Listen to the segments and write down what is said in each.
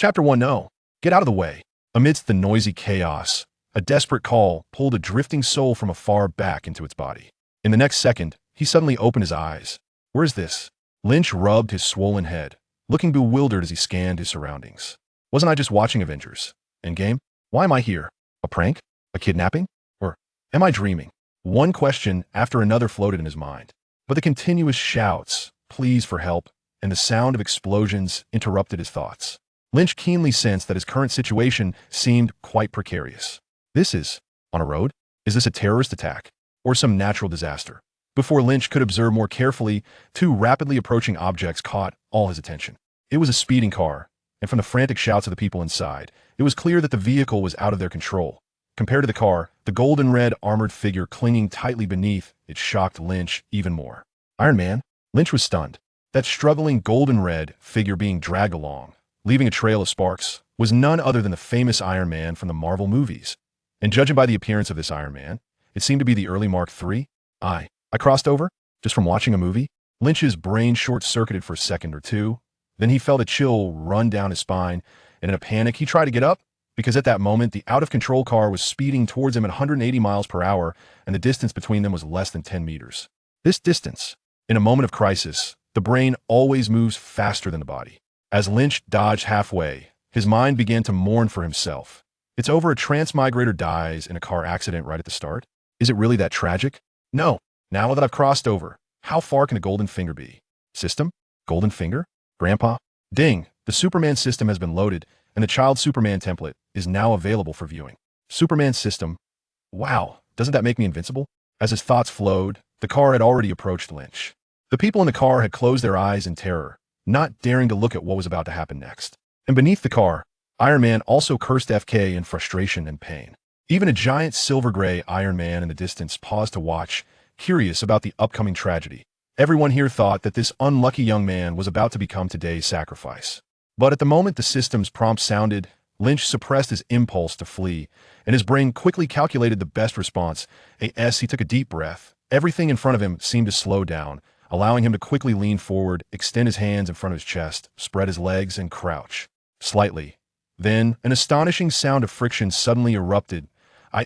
Chapter 1 No. Get out of the way. Amidst the noisy chaos, a desperate call pulled a drifting soul from afar back into its body. In the next second, he suddenly opened his eyes. Where is this? Lynch rubbed his swollen head, looking bewildered as he scanned his surroundings. Wasn't I just watching Avengers Endgame? Why am I here? A prank? A kidnapping? Or am I dreaming? One question after another floated in his mind. But the continuous shouts, pleas for help, and the sound of explosions interrupted his thoughts. Lynch keenly sensed that his current situation seemed quite precarious. This is on a road? Is this a terrorist attack? Or some natural disaster? Before Lynch could observe more carefully, two rapidly approaching objects caught all his attention. It was a speeding car, and from the frantic shouts of the people inside, it was clear that the vehicle was out of their control. Compared to the car, the golden-red armored figure clinging tightly beneath it shocked Lynch even more. Iron Man? Lynch was stunned. That struggling golden-red figure being dragged along, leaving a trail of sparks, was none other than the famous Iron Man from the Marvel movies. And judging by the appearance of this Iron Man, it seemed to be the early Mark III. I crossed over? Just from watching a movie? Lynch's brain short-circuited for a second or two. Then he felt a chill run down his spine, and in a panic, he tried to get up, because at that moment, the out-of-control car was speeding towards him at 180 miles per hour, and the distance between them was less than 10 meters. This distance. In a moment of crisis, the brain always moves faster than the body. As Lynch dodged halfway, his mind began to mourn for himself. It's over a transmigrator dies in a car accident right at the start? Is it really that tragic? No. Now that I've crossed over, how far can a golden finger be? System? Golden finger? Grandpa? Ding! The Superman system has been loaded, and the Child Superman template is now available for viewing. Superman system? Wow, doesn't that make me invincible? As his thoughts flowed, the car had already approached Lynch. The people in the car had closed their eyes in terror, not daring to look at what was about to happen next. And beneath the car, Iron Man also cursed FK in frustration and pain. Even a giant silver-gray Iron Man in the distance paused to watch, curious about the upcoming tragedy. Everyone here thought that this unlucky young man was about to become today's sacrifice. But at the moment the system's prompt sounded, Lynch suppressed his impulse to flee, and his brain quickly calculated the best response. He took a deep breath. Everything in front of him seemed to slow down, allowing him to quickly lean forward, extend his hands in front of his chest, spread his legs, and crouch. Slightly. Then, an astonishing sound of friction suddenly erupted.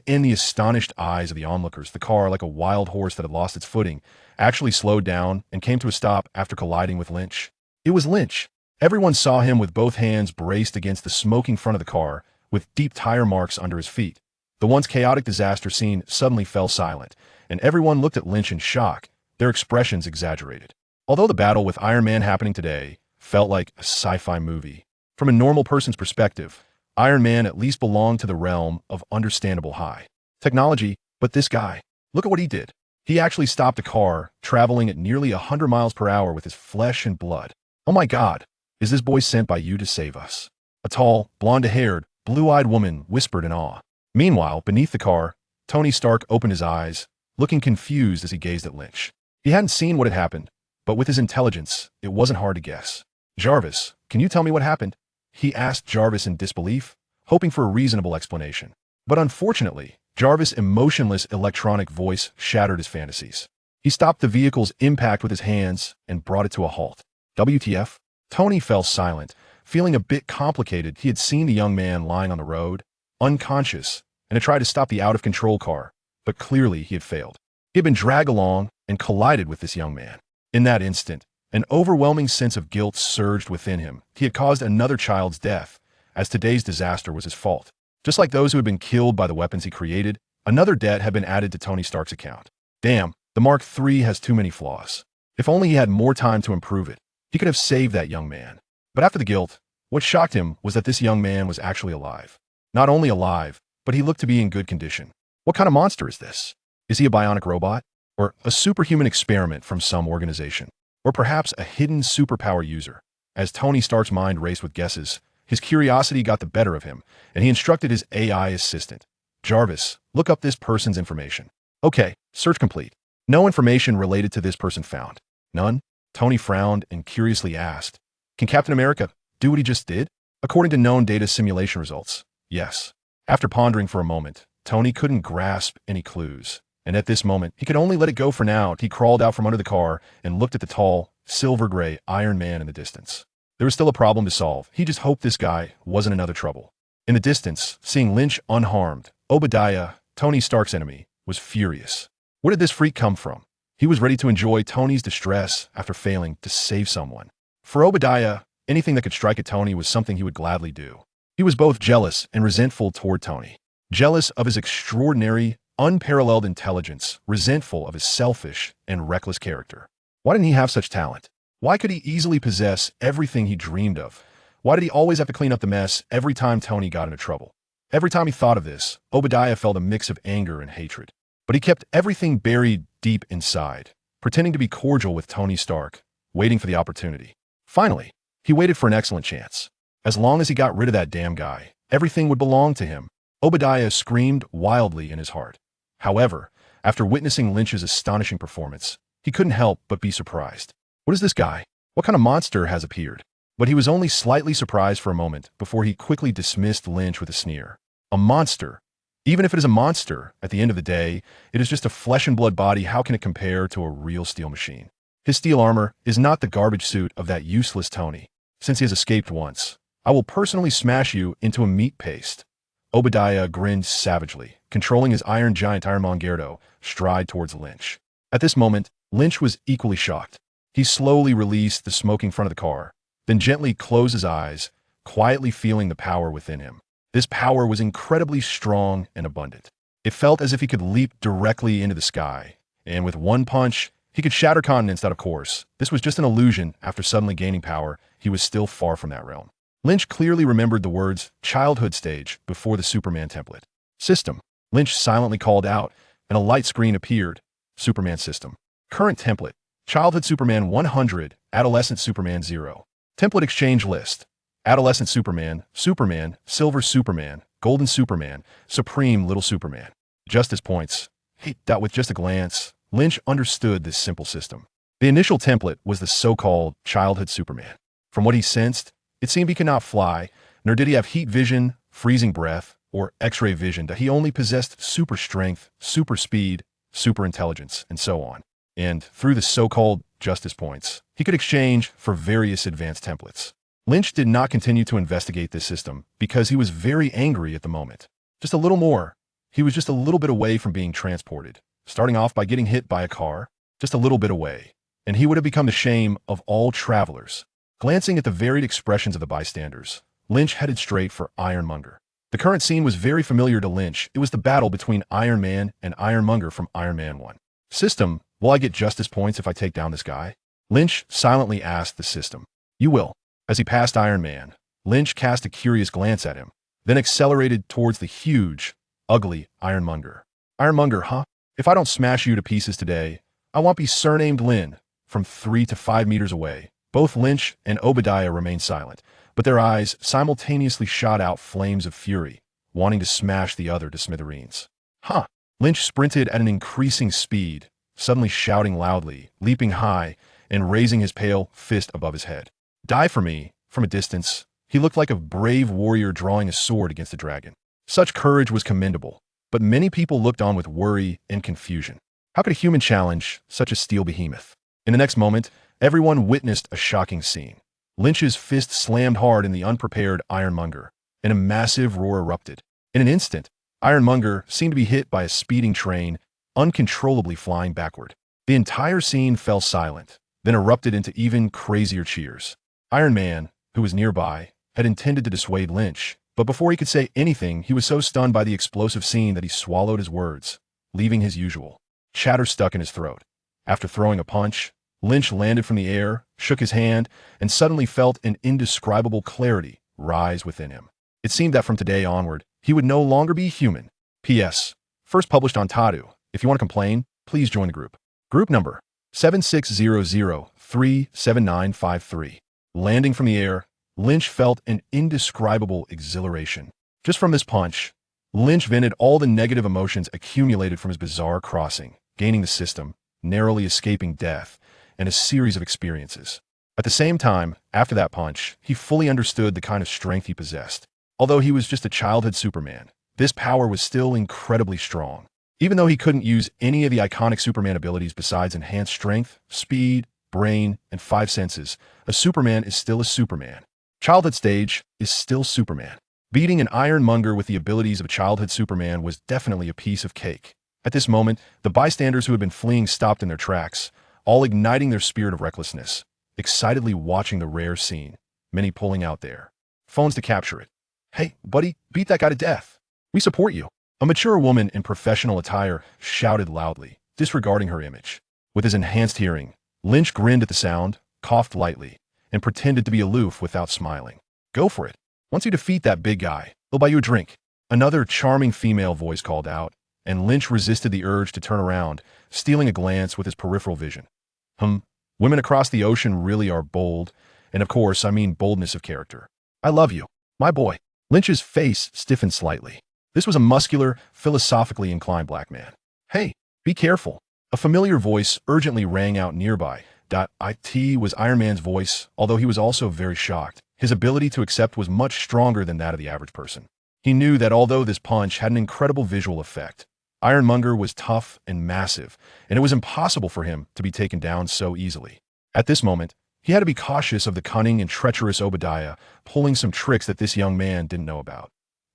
In the astonished eyes of the onlookers, the car, like a wild horse that had lost its footing, actually slowed down and came to a stop after colliding with Lynch. It was Lynch. Everyone saw him with both hands braced against the smoking front of the car, with deep tire marks under his feet. The once chaotic disaster scene suddenly fell silent, and everyone looked at Lynch in shock, their expressions exaggerated. Although the battle with Iron Man happening today felt like a sci-fi movie, from a normal person's perspective, Iron Man at least belonged to the realm of understandable high technology, but this guy, look at what he did. He actually stopped a car traveling at nearly 100 miles per hour with his flesh and blood. Oh my God, is this boy sent by you to save us? A tall, blonde-haired, blue-eyed woman whispered in awe. Meanwhile, beneath the car, Tony Stark opened his eyes, looking confused as he gazed at Lynch. He hadn't seen what had happened, but with his intelligence, it wasn't hard to guess. Jarvis, can you tell me what happened? He asked Jarvis in disbelief, hoping for a reasonable explanation. But unfortunately, Jarvis' emotionless electronic voice shattered his fantasies. He stopped the vehicle's impact with his hands and brought it to a halt. WTF? Tony fell silent, feeling a bit complicated. He had seen the young man lying on the road, unconscious, and had tried to stop the out-of-control car, but clearly he had failed. He had been dragged along and collided with this young man. In that instant, an overwhelming sense of guilt surged within him. He had caused another child's death, as today's disaster was his fault. Just like those who had been killed by the weapons he created, another debt had been added to Tony Stark's account. Damn, the Mark III has too many flaws. If only he had more time to improve it, he could have saved that young man. But after the guilt, what shocked him was that this young man was actually alive. Not only alive, but he looked to be in good condition. What kind of monster is this? Is he a bionic robot? Or a superhuman experiment from some organization? Or perhaps a hidden superpower user? As Tony Stark's mind raced with guesses, his curiosity got the better of him, and he instructed his AI assistant. Jarvis, look up this person's information. Okay, search complete. No information related to this person found. None? Tony frowned and curiously asked, can Captain America do what he just did? According to known data simulation results, yes. After pondering for a moment, Tony couldn't grasp any clues. And at this moment, he could only let it go for now. He crawled out from under the car and looked at the tall, silver-gray Iron Man in the distance. There was still a problem to solve. He just hoped this guy wasn't another trouble. In the distance, seeing Lynch unharmed, Obadiah, Tony Stark's enemy, was furious. Where did this freak come from? He was ready to enjoy Tony's distress after failing to save someone. For Obadiah, anything that could strike at Tony was something he would gladly do. He was both jealous and resentful toward Tony. Jealous of his extraordinary, unparalleled intelligence, resentful of his selfish and reckless character. Why didn't he have such talent? Why could he easily possess everything he dreamed of? Why did he always have to clean up the mess every time Tony got into trouble? Every time he thought of this, Obadiah felt a mix of anger and hatred. But he kept everything buried deep inside, pretending to be cordial with Tony Stark, waiting for the opportunity. Finally, he waited for an excellent chance. As long as he got rid of that damn guy, everything would belong to him. Obadiah screamed wildly in his heart. However, after witnessing Lynch's astonishing performance, he couldn't help but be surprised. What is this guy? What kind of monster has appeared? But he was only slightly surprised for a moment before he quickly dismissed Lynch with a sneer. A monster? Even if it is a monster, at the end of the day, it is just a flesh and blood body. How can it compare to a real steel machine? His steel armor is not the garbage suit of that useless Tony. Since he has escaped once, I will personally smash you into a meat paste. Obadiah grinned savagely, controlling his iron giant Ironmonger stride towards Lynch. At this moment, Lynch was equally shocked. He slowly released the smoking front of the car, then gently closed his eyes, quietly feeling the power within him. This power was incredibly strong and abundant. It felt as if he could leap directly into the sky, and with one punch, he could shatter continents. That, of course, this was just an illusion. After suddenly gaining power, he was still far from that realm. Lynch clearly remembered the words childhood stage before the Superman template. System. Lynch silently called out, and a light screen appeared. Superman system. Current template. Childhood Superman 100, Adolescent Superman 0. Template exchange list. Adolescent Superman, Superman, Silver Superman, Golden Superman, Supreme Little Superman. Justice points. With just a glance, Lynch understood this simple system. The initial template was the so-called childhood Superman. From what he sensed, it seemed he could not fly, nor did he have heat vision, freezing breath, or X-ray vision. That he only possessed super strength, super speed, super intelligence, and so on. And through the so-called justice points, he could exchange for various advanced templates. Lynch did not continue to investigate this system because he was very angry at the moment. Just a little more. He was just a little bit away from being transported, starting off by getting hit by a car, just a little bit away, and he would have become the shame of all travelers. Glancing at the varied expressions of the bystanders, Lynch headed straight for Ironmonger. The current scene was very familiar to Lynch. It was the battle between Iron Man and Ironmonger from Iron Man 1. System, will I get justice points if I take down this guy? Lynch silently asked the system. You will. As he passed Iron Man, Lynch cast a curious glance at him, then accelerated towards the huge, ugly Ironmonger. Ironmonger, huh? If I don't smash you to pieces today, I won't be surnamed Lynn. From 3 to 5 meters away, both Lynch and Obadiah remained silent, but their eyes simultaneously shot out flames of fury, wanting to smash the other to smithereens. Huh! Lynch sprinted at an increasing speed, suddenly shouting loudly, leaping high, and raising his pale fist above his head. Die for me. From a distance, he looked like a brave warrior drawing a sword against a dragon. Such courage was commendable, but many people looked on with worry and confusion. How could a human challenge such a steel behemoth? In the next moment, everyone witnessed a shocking scene. Lynch's fist slammed hard in the unprepared Ironmonger, and a massive roar erupted. In an instant, Ironmonger seemed to be hit by a speeding train, uncontrollably flying backward. The entire scene fell silent, then erupted into even crazier cheers. Iron Man, who was nearby, had intended to dissuade Lynch, but before he could say anything, he was so stunned by the explosive scene that he swallowed his words, leaving his usual chatter stuck in his throat. After throwing a punch, Lynch landed from the air, shook his hand, and suddenly felt an indescribable clarity rise within him. It seemed that from today onward, he would no longer be human. P.S. First published on Tadu. If you want to complain, please join the group. Group number 7600-37953. Landing from the air, Lynch felt an indescribable exhilaration. Just from this punch, Lynch vented all the negative emotions accumulated from his bizarre crossing, gaining the system, narrowly escaping death, and a series of experiences. At the same time, after that punch, he fully understood the kind of strength he possessed. Although he was just a childhood Superman, this power was still incredibly strong. Even though he couldn't use any of the iconic Superman abilities besides enhanced strength, speed, brain, and 5 senses, a Superman is still a Superman. Childhood stage is still Superman. Beating an ironmonger with the abilities of a childhood Superman was definitely a piece of cake. At this moment, the bystanders who had been fleeing stopped in their tracks, all igniting their spirit of recklessness, excitedly watching the rare scene, many pulling out their phones to capture it. "Hey, buddy, beat that guy to death. We support you." A mature woman in professional attire shouted loudly, disregarding her image. With his enhanced hearing, Lynch grinned at the sound, coughed lightly, and pretended to be aloof without smiling. "Go for it. Once you defeat that big guy, he'll buy you a drink." Another charming female voice called out, and Lynch resisted the urge to turn around, stealing a glance with his peripheral vision. Women across the ocean really are bold, and of course I mean boldness of character. "I love you, my boy." Lynch's face stiffened slightly. This was a muscular, philosophically inclined black man. "Hey, be careful." A familiar voice urgently rang out nearby. It was Iron Man's voice, although he was also very shocked. His ability to accept was much stronger than that of the average person. He knew that although this punch had an incredible visual effect, Ironmonger was tough and massive, and it was impossible for him to be taken down so easily. At this moment, he had to be cautious of the cunning and treacherous Obadiah pulling some tricks that this young man didn't know about.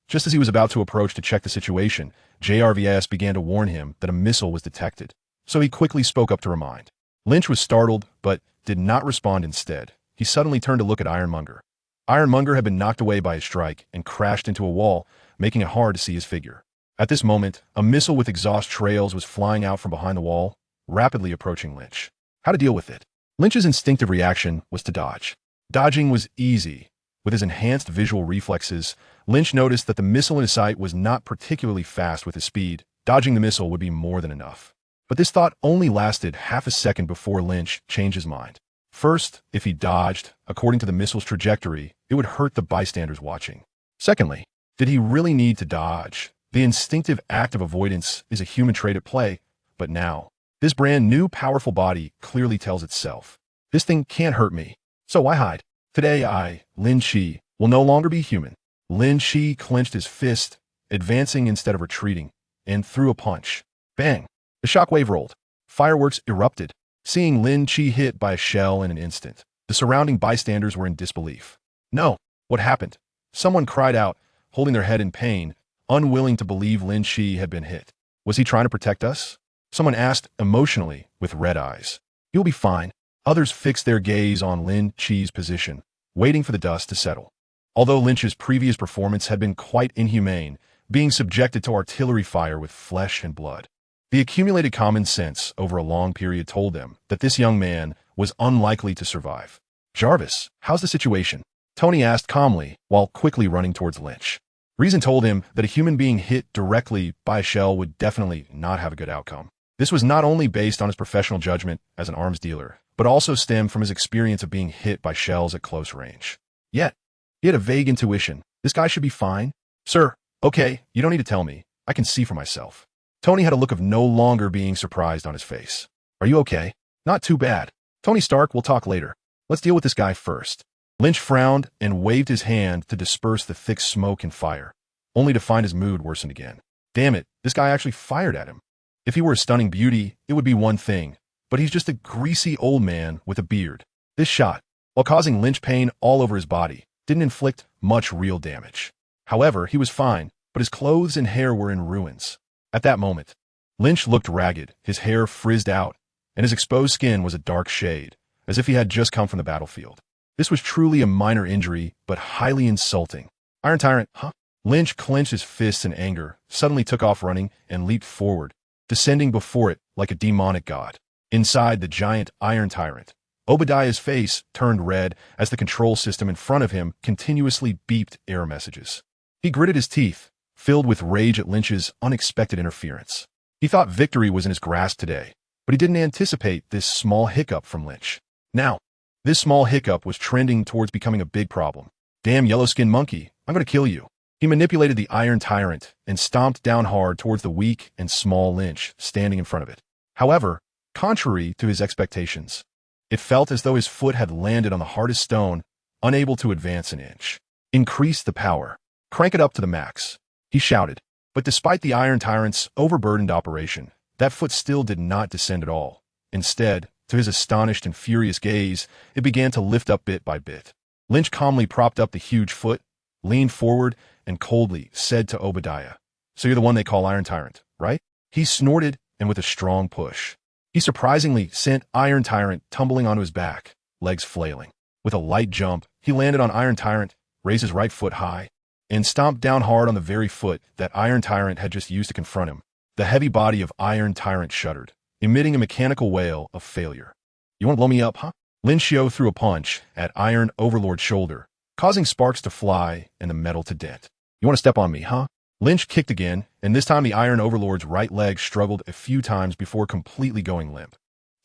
Just as he was about to approach to check the situation, JRVS began to warn him that a missile was detected, so he quickly spoke up to remind. Lynch was startled, but did not respond. Instead, he suddenly turned to look at Ironmonger. Ironmonger had been knocked away by a strike and crashed into a wall, making it hard to see his figure. At this moment, a missile with exhaust trails was flying out from behind the wall, rapidly approaching Lynch. How to deal with it? Lynch's instinctive reaction was to dodge. Dodging was easy. With his enhanced visual reflexes, Lynch noticed that the missile in his sight was not particularly fast with his speed. Dodging the missile would be more than enough. But this thought only lasted half a second before Lynch changed his mind. First, if he dodged, according to the missile's trajectory, it would hurt the bystanders watching. Secondly, did he really need to dodge? The instinctive act of avoidance is a human trait at play, but now, this brand new powerful body clearly tells itself, "This thing can't hurt me, so why hide?" Today Lynch Fei, will no longer be human. Lynch Fei clenched his fist, advancing instead of retreating, and threw a punch. Bang! The shockwave rolled. Fireworks erupted, seeing Lynch Fei hit by a shell in an instant. The surrounding bystanders were in disbelief. "No, what happened?" Someone cried out, holding their head in pain, unwilling to believe Lynch Fei had been hit. "Was he trying to protect us?" Someone asked emotionally with red eyes. "You'll be fine." Others fixed their gaze on Lynch Fei's position, waiting for the dust to settle. Although Lynch's previous performance had been quite inhumane, being subjected to artillery fire with flesh and blood, the accumulated common sense over a long period told them that this young man was unlikely to survive. "Jarvis, how's the situation?" Tony asked calmly while quickly running towards Lynch. Reason told him that a human being hit directly by a shell would definitely not have a good outcome. This was not only based on his professional judgment as an arms dealer, but also stemmed from his experience of being hit by shells at close range. Yet, he had a vague intuition. This guy should be fine. "Sir, okay, you don't need to tell me. I can see for myself." Tony had a look of no longer being surprised on his face. "Are you okay?" "Not too bad. Tony Stark, we'll talk later. Let's deal with this guy first." Lynch frowned and waved his hand to disperse the thick smoke and fire, only to find his mood worsened again. Damn it, this guy actually fired at him. If he were a stunning beauty, it would be one thing, but he's just a greasy old man with a beard. This shot, while causing Lynch pain all over his body, didn't inflict much real damage. However, he was fine, but his clothes and hair were in ruins. At that moment, Lynch looked ragged, his hair frizzed out, and his exposed skin was a dark shade, as if he had just come from the battlefield. This was truly a minor injury, but highly insulting. "Iron Tyrant, huh?" Lynch clenched his fists in anger, suddenly took off running, and leaped forward, descending before it like a demonic god. Inside the giant Iron Tyrant, Obadiah's face turned red as the control system in front of him continuously beeped error messages. He gritted his teeth, filled with rage at Lynch's unexpected interference. He thought victory was in his grasp today, but he didn't anticipate this small hiccup from Lynch. Now, this small hiccup was trending towards becoming a big problem. "Damn yellow-skinned monkey, I'm going to kill you." He manipulated the Iron Tyrant and stomped down hard towards the weak and small Lynch standing in front of it. However, contrary to his expectations, it felt as though his foot had landed on the hardest stone, unable to advance an inch. "Increase the power. Crank it up to the max," he shouted. But despite the Iron Tyrant's overburdened operation, that foot still did not descend at all. Instead, to his astonished and furious gaze, it began to lift up bit by bit. Lynch calmly propped up the huge foot, leaned forward, and coldly said to Obadiah, "So you're the one they call Iron Tyrant, right?" He snorted, and with a strong push, he surprisingly sent Iron Tyrant tumbling onto his back, legs flailing. With a light jump, he landed on Iron Tyrant, raised his right foot high, and stomped down hard on the very foot that Iron Tyrant had just used to confront him. The heavy body of Iron Tyrant shuddered, emitting a mechanical wail of failure. "You want to blow me up, huh?" Lynch Fei threw a punch at Iron Overlord's shoulder, causing sparks to fly and the metal to dent. "You want to step on me, huh?" Lynch kicked again, and this time the Iron Overlord's right leg struggled a few times before completely going limp.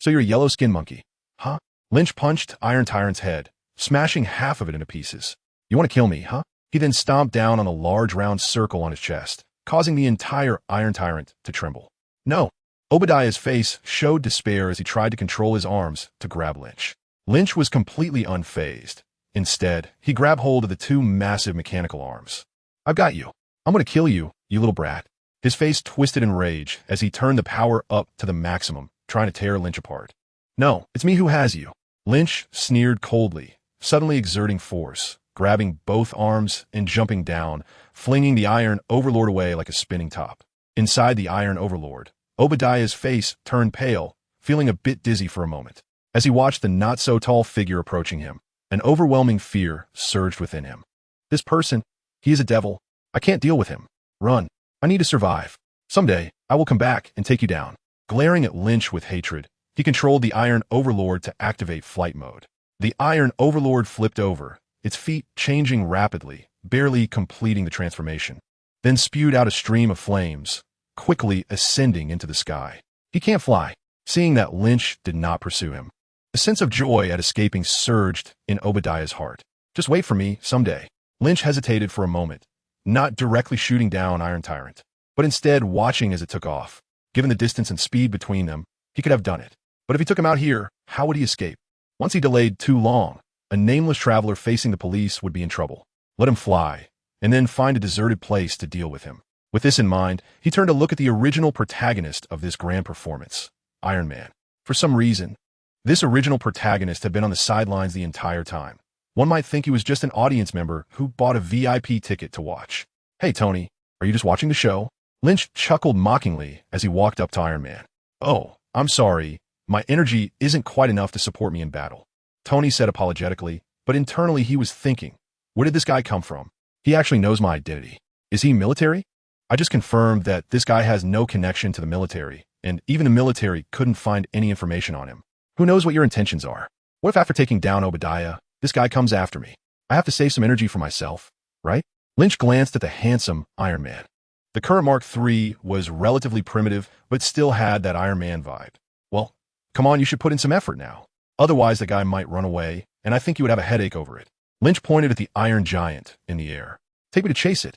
"So you're a yellow skin monkey, huh?" Lynch punched Iron Tyrant's head, smashing half of it into pieces. "You want to kill me, huh?" He then stomped down on a large round circle on his chest, causing the entire Iron Tyrant to tremble. "No." Obadiah's face showed despair as he tried to control his arms to grab Lynch. Lynch was completely unfazed. Instead, he grabbed hold of the two massive mechanical arms. "I've got you. I'm going to kill you, you little brat." His face twisted in rage as he turned the power up to the maximum, trying to tear Lynch apart. "No, it's me who has you." Lynch sneered coldly, suddenly exerting force, grabbing both arms and jumping down, flinging the Iron Overlord away like a spinning top. Inside the Iron Overlord, Obadiah's face turned pale, feeling a bit dizzy for a moment. As he watched the not-so-tall figure approaching him, an overwhelming fear surged within him. "This person, he is a devil. I can't deal with him. Run. I need to survive. Someday, I will come back and take you down." Glaring at Lynch with hatred, he controlled the Iron Overlord to activate flight mode. The Iron Overlord flipped over, its feet changing rapidly, barely completing the transformation, then spewed out a stream of flames, quickly ascending into the sky. "He can't fly." Seeing that Lynch did not pursue him, a sense of joy at escaping surged in Obadiah's heart. "Just wait for me someday." Lynch hesitated for a moment, not directly shooting down Iron Tyrant, but instead watching as it took off. Given the distance and speed between them, he could have done it. But if he took him out here, how would he escape? Once he delayed too long, a nameless traveler facing the police would be in trouble. Let him fly, and then find a deserted place to deal with him. With this in mind, he turned to look at the original protagonist of this grand performance, Iron Man. For some reason, this original protagonist had been on the sidelines the entire time. One might think he was just an audience member who bought a VIP ticket to watch. "Hey, Tony, are you just watching the show?" Lynch chuckled mockingly as he walked up to Iron Man. "Oh, I'm sorry. My energy isn't quite enough to support me in battle," Tony said apologetically, but internally he was thinking, where did this guy come from? He actually knows my identity. Is he military? I just confirmed that this guy has no connection to the military, and even the military couldn't find any information on him. Who knows what your intentions are? What if after taking down Obadiah, this guy comes after me? I have to save some energy for myself, right? Lynch glanced at the handsome Iron Man. The current Mark III was relatively primitive, but still had that Iron Man vibe. "Well, come on, you should put in some effort now. Otherwise, the guy might run away, and I think you would have a headache over it." Lynch pointed at the Iron Giant in the air. "Take me to chase it."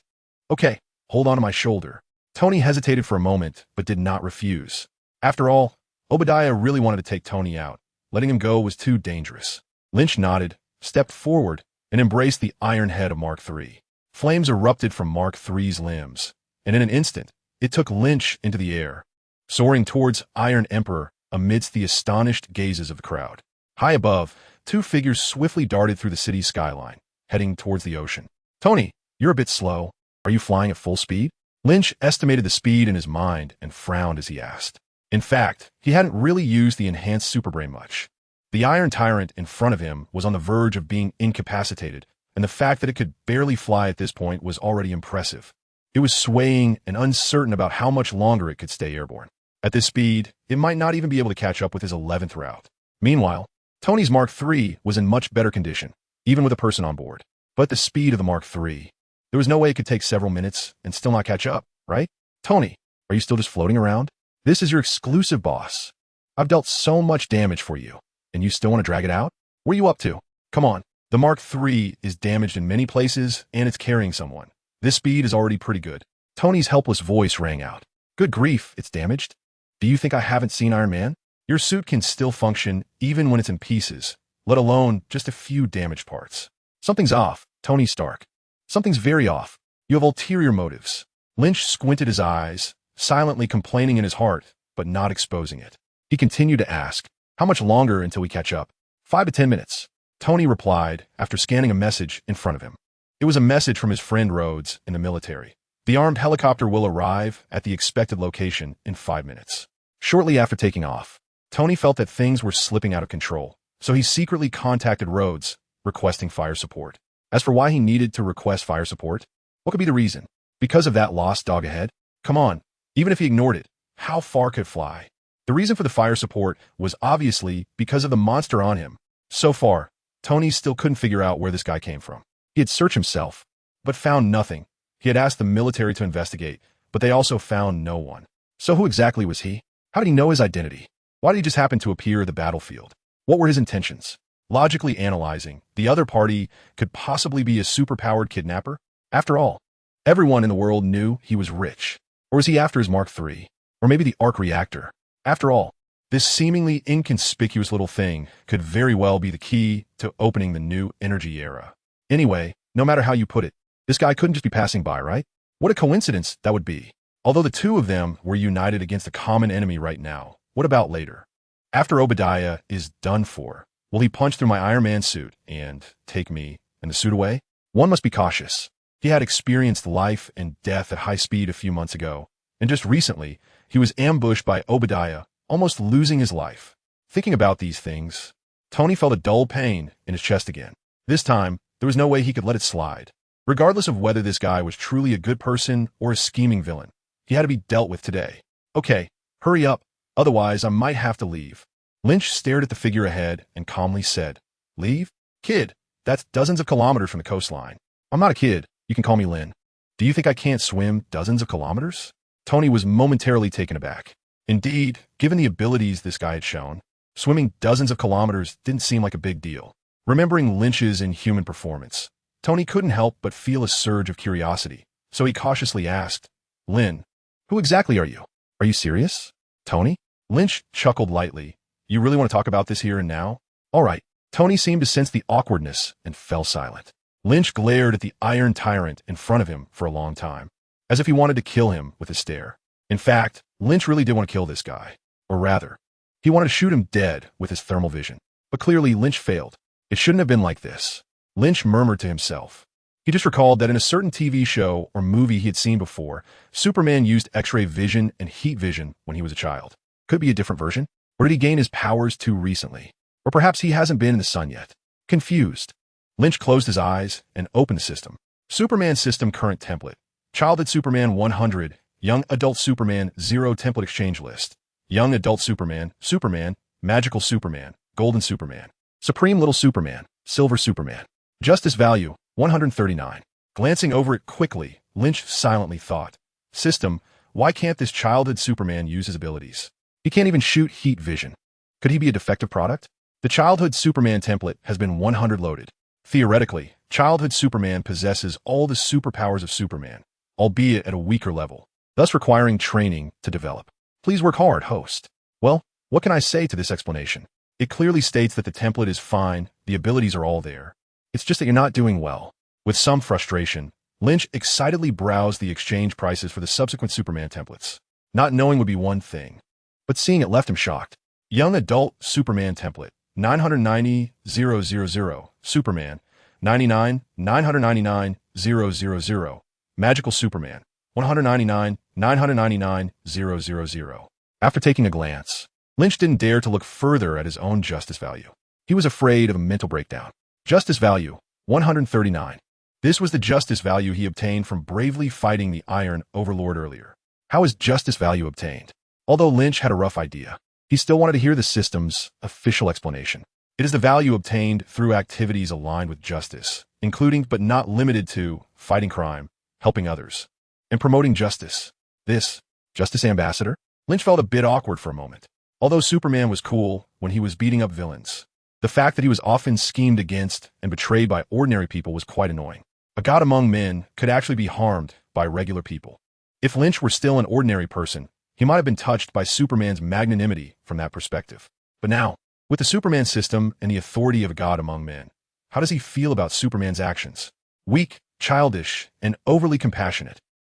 "Okay, hold on to my shoulder." Tony hesitated for a moment, but did not refuse. After all, Obadiah really wanted to take Tony out. Letting him go was too dangerous. Lynch nodded, stepped forward, and embraced the iron head of Mark III. Flames erupted from Mark III's limbs, and in an instant, it took Lynch into the air, soaring towards Iron Emperor amidst the astonished gazes of the crowd. High above, two figures swiftly darted through the city's skyline, heading towards the ocean. "Tony, you're a bit slow. Are you flying at full speed?" Lynch estimated the speed in his mind and frowned as he asked. In fact, he hadn't really used the enhanced superbrain much. The Iron Tyrant in front of him was on the verge of being incapacitated, and the fact that it could barely fly at this point was already impressive. It was swaying and uncertain about how much longer it could stay airborne. At this speed, it might not even be able to catch up with his 11th route. Meanwhile, Tony's Mark III was in much better condition, even with a person on board. But the speed of the Mark III, there was no way it could take several minutes and still not catch up, right? "Tony, are you still just floating around? This is your exclusive boss. I've dealt so much damage for you, and you still want to drag it out? What are you up to? Come on." The Mark III is damaged in many places, and it's carrying someone. This speed is already pretty good. Tony's helpless voice rang out. "Good grief, it's damaged? Do you think I haven't seen Iron Man? Your suit can still function even when it's in pieces, let alone just a few damaged parts. Something's off, Tony Stark. Something's very off. You have ulterior motives." Lynch squinted his eyes, silently complaining in his heart, but not exposing it. He continued to ask, How much longer until we catch up? 5 to 10 minutes. Tony replied after scanning a message in front of him. It was a message from his friend Rhodes in the military. The armed helicopter will arrive at the expected location in 5 minutes. Shortly after taking off, Tony felt that things were slipping out of control, so he secretly contacted Rhodes, requesting fire support. As for why he needed to request fire support, what could be the reason? Because of that lost dog ahead? Come on, even if he ignored it, how far could it fly? The reason for the fire support was obviously because of the monster on him. So far, Tony still couldn't figure out where this guy came from. He had searched himself, but found nothing. He had asked the military to investigate, but they also found no one. So who exactly was he? How did he know his identity? Why did he just happen to appear at the battlefield? What were his intentions? Logically analyzing, the other party could possibly be a superpowered kidnapper? After all, everyone in the world knew he was rich. Or was he after his Mark III? Or maybe the arc reactor? After all, this seemingly inconspicuous little thing could very well be the key to opening the new energy era. Anyway, no matter how you put it, this guy couldn't just be passing by, right? What a coincidence that would be. Although the two of them were united against a common enemy right now, what about later? After Obadiah is done for, will he punch through my Iron Man suit and take me and the suit away? One must be cautious. He had experienced life and death at high speed a few months ago, and just recently, he was ambushed by Obadiah, almost losing his life. Thinking about these things, Tony felt a dull pain in his chest again. This time, there was no way he could let it slide. Regardless of whether this guy was truly a good person or a scheming villain, he had to be dealt with today. Okay, hurry up, otherwise I might have to leave. Lynch stared at the figure ahead and calmly said, "Leave? Kid, that's dozens of kilometers from the coastline. I'm not a kid, you can call me Lynn. Do you think I can't swim dozens of kilometers?" Tony was momentarily taken aback. Indeed, given the abilities this guy had shown, swimming dozens of kilometers didn't seem like a big deal. Remembering Lynch's inhuman performance, Tony couldn't help but feel a surge of curiosity, so he cautiously asked, "Lynn, who exactly are you? Are you serious?" "Tony?" Lynch chuckled lightly. "You really want to talk about this here and now?" "All right." Tony seemed to sense the awkwardness and fell silent. Lynch glared at the iron tyrant in front of him for a long time, as if he wanted to kill him with his stare. In fact, Lynch really did want to kill this guy. Or rather, he wanted to shoot him dead with his thermal vision. But clearly, Lynch failed. It shouldn't have been like this. Lynch murmured to himself. He just recalled that in a certain TV show or movie he had seen before, Superman used X-ray vision and heat vision when he was a child. Could it be a different version? Or did he gain his powers too recently? Or perhaps he hasn't been in the sun yet. Confused, Lynch closed his eyes and opened the system. Superman system current template. Childhood Superman 100, Young Adult Superman 0 template exchange list. Young Adult Superman, Superman, Magical Superman, Golden Superman, Supreme Little Superman, Silver Superman. Justice value, 139. Glancing over it quickly, Lynch silently thought, "System, why can't this childhood Superman use his abilities? He can't even shoot heat vision. Could he be a defective product?" The childhood Superman template has been 100 loaded. Theoretically, childhood Superman possesses all the superpowers of Superman, albeit at a weaker level, thus requiring training to develop. Please work hard, host. Well, what can I say to this explanation? It clearly states that the template is fine, the abilities are all there. It's just that you're not doing well. With some frustration, Lynch excitedly browsed the exchange prices for the subsequent Superman templates. Not knowing would be one thing, but seeing it left him shocked. Young Adult Superman template, 990,000, Superman, 99,999,000, Magical Superman, 199,999,000. After taking a glance, Lynch didn't dare to look further at his own justice value. He was afraid of a mental breakdown. Justice value, 139. This was the justice value he obtained from bravely fighting the Iron Overlord earlier. How is justice value obtained? Although Lynch had a rough idea, he still wanted to hear the system's official explanation. It is the value obtained through activities aligned with justice, including but not limited to fighting crime, helping others, and promoting justice. This, Justice Ambassador? Lynch felt a bit awkward for a moment. Although Superman was cool when he was beating up villains, the fact that he was often schemed against and betrayed by ordinary people was quite annoying. A god among men could actually be harmed by regular people. If Lynch were still an ordinary person, he might have been touched by Superman's magnanimity from that perspective. But now, with the Superman system and the authority of a god among men, how does he feel about Superman's actions? Weak, childish, and overly compassionate.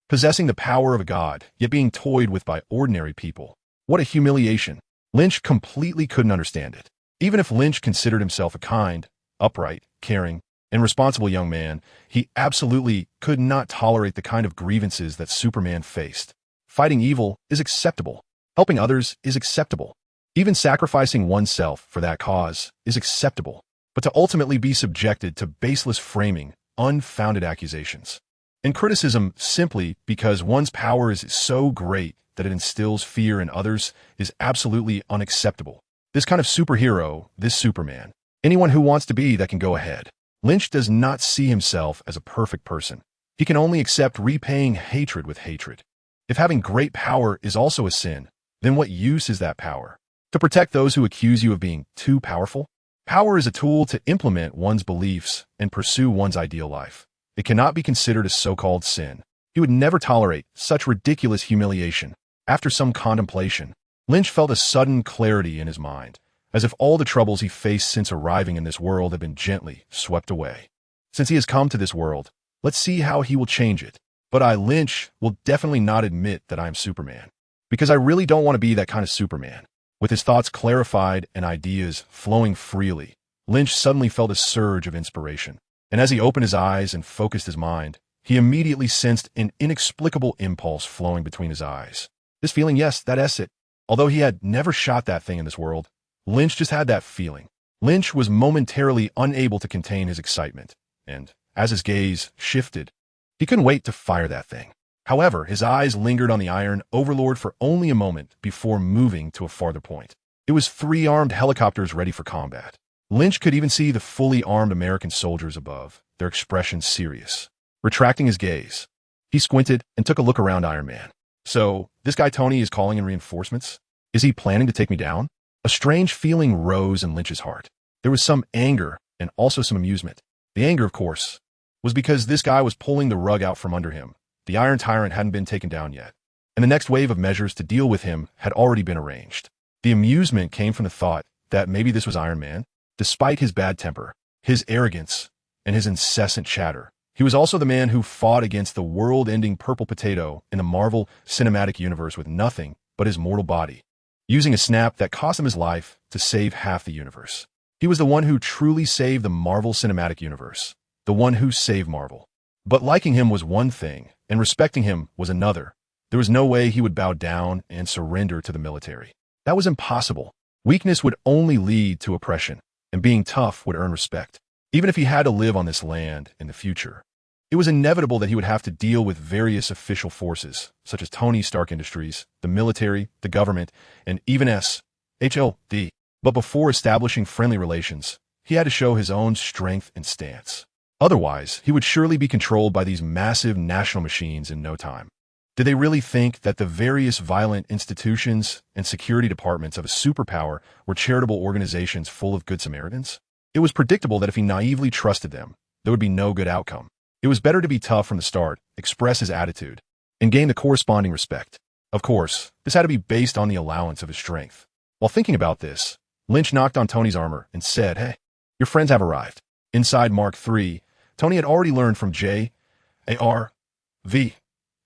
Possessing the power of a god, yet being toyed with by ordinary people. What a humiliation. Lynch completely couldn't understand it. Even if Lynch considered himself a kind, upright, caring, and responsible young man, he absolutely could not tolerate the kind of grievances that Superman faced. Fighting evil is acceptable. Helping others is acceptable. Even sacrificing oneself for that cause is acceptable. But to ultimately be subjected to baseless framing, unfounded accusations, and criticism simply because one's power is so great that it instills fear in others is absolutely unacceptable. This kind of superhero, this Superman, anyone who wants to be that can go ahead. Lynch does not see himself as a perfect person. He can only accept repaying hatred with hatred. If having great power is also a sin, then what use is that power? To protect those who accuse you of being too powerful? Power is a tool to implement one's beliefs and pursue one's ideal life. It cannot be considered a so-called sin. He would never tolerate such ridiculous humiliation. After some contemplation, Lynch felt a sudden clarity in his mind, as if all the troubles he faced since arriving in this world had been gently swept away. Since he has come to this world, let's see how he will change it. But I, Lynch, will definitely not admit that I am Superman, because I really don't want to be that kind of Superman. With his thoughts clarified and ideas flowing freely, Lynch suddenly felt a surge of inspiration. And as he opened his eyes and focused his mind, he immediately sensed an inexplicable impulse flowing between his eyes. This feeling, yes, that's it. Although he had never shot that thing in this world, Lynch just had that feeling. Lynch was momentarily unable to contain his excitement, and as his gaze shifted, he couldn't wait to fire that thing. However, his eyes lingered on the Iron Overlord for only a moment before moving to a farther point. It was 3 armed helicopters ready for combat. Lynch could even see the fully armed American soldiers above, their expressions serious. Retracting his gaze, he squinted and took a look around Iron Man. So, this guy Tony is calling in reinforcements? Is he planning to take me down? A strange feeling rose in Lynch's heart. There was some anger and also some amusement. The anger, of course, was because this guy was pulling the rug out from under him. The Iron Tyrant hadn't been taken down yet, and the next wave of measures to deal with him had already been arranged. The amusement came from the thought that maybe this was Iron Man. Despite his bad temper, his arrogance, and his incessant chatter, he was also the man who fought against the world-ending purple potato in the Marvel Cinematic Universe with nothing but his mortal body, using a snap that cost him his life to save half the universe. He was the one who truly saved the Marvel Cinematic Universe, the one who saved Marvel. But liking him was one thing, and respecting him was another. There was no way he would bow down and surrender to the military. That was impossible. Weakness would only lead to oppression, and being tough would earn respect. Even if he had to live on this land in the future, it was inevitable that he would have to deal with various official forces, such as Tony Stark Industries, the military, the government, and even SHLD. But before establishing friendly relations, he had to show his own strength and stance. Otherwise, he would surely be controlled by these massive national machines in no time. Did they really think that the various violent institutions and security departments of a superpower were charitable organizations full of good Samaritans? It was predictable that if he naively trusted them, there would be no good outcome. It was better to be tough from the start, express his attitude, and gain the corresponding respect. Of course, this had to be based on the allowance of his strength. While thinking about this, Lynch knocked on Tony's armor and said, "Hey, your friends have arrived." Inside Mark III, Tony had already learned from JARVIS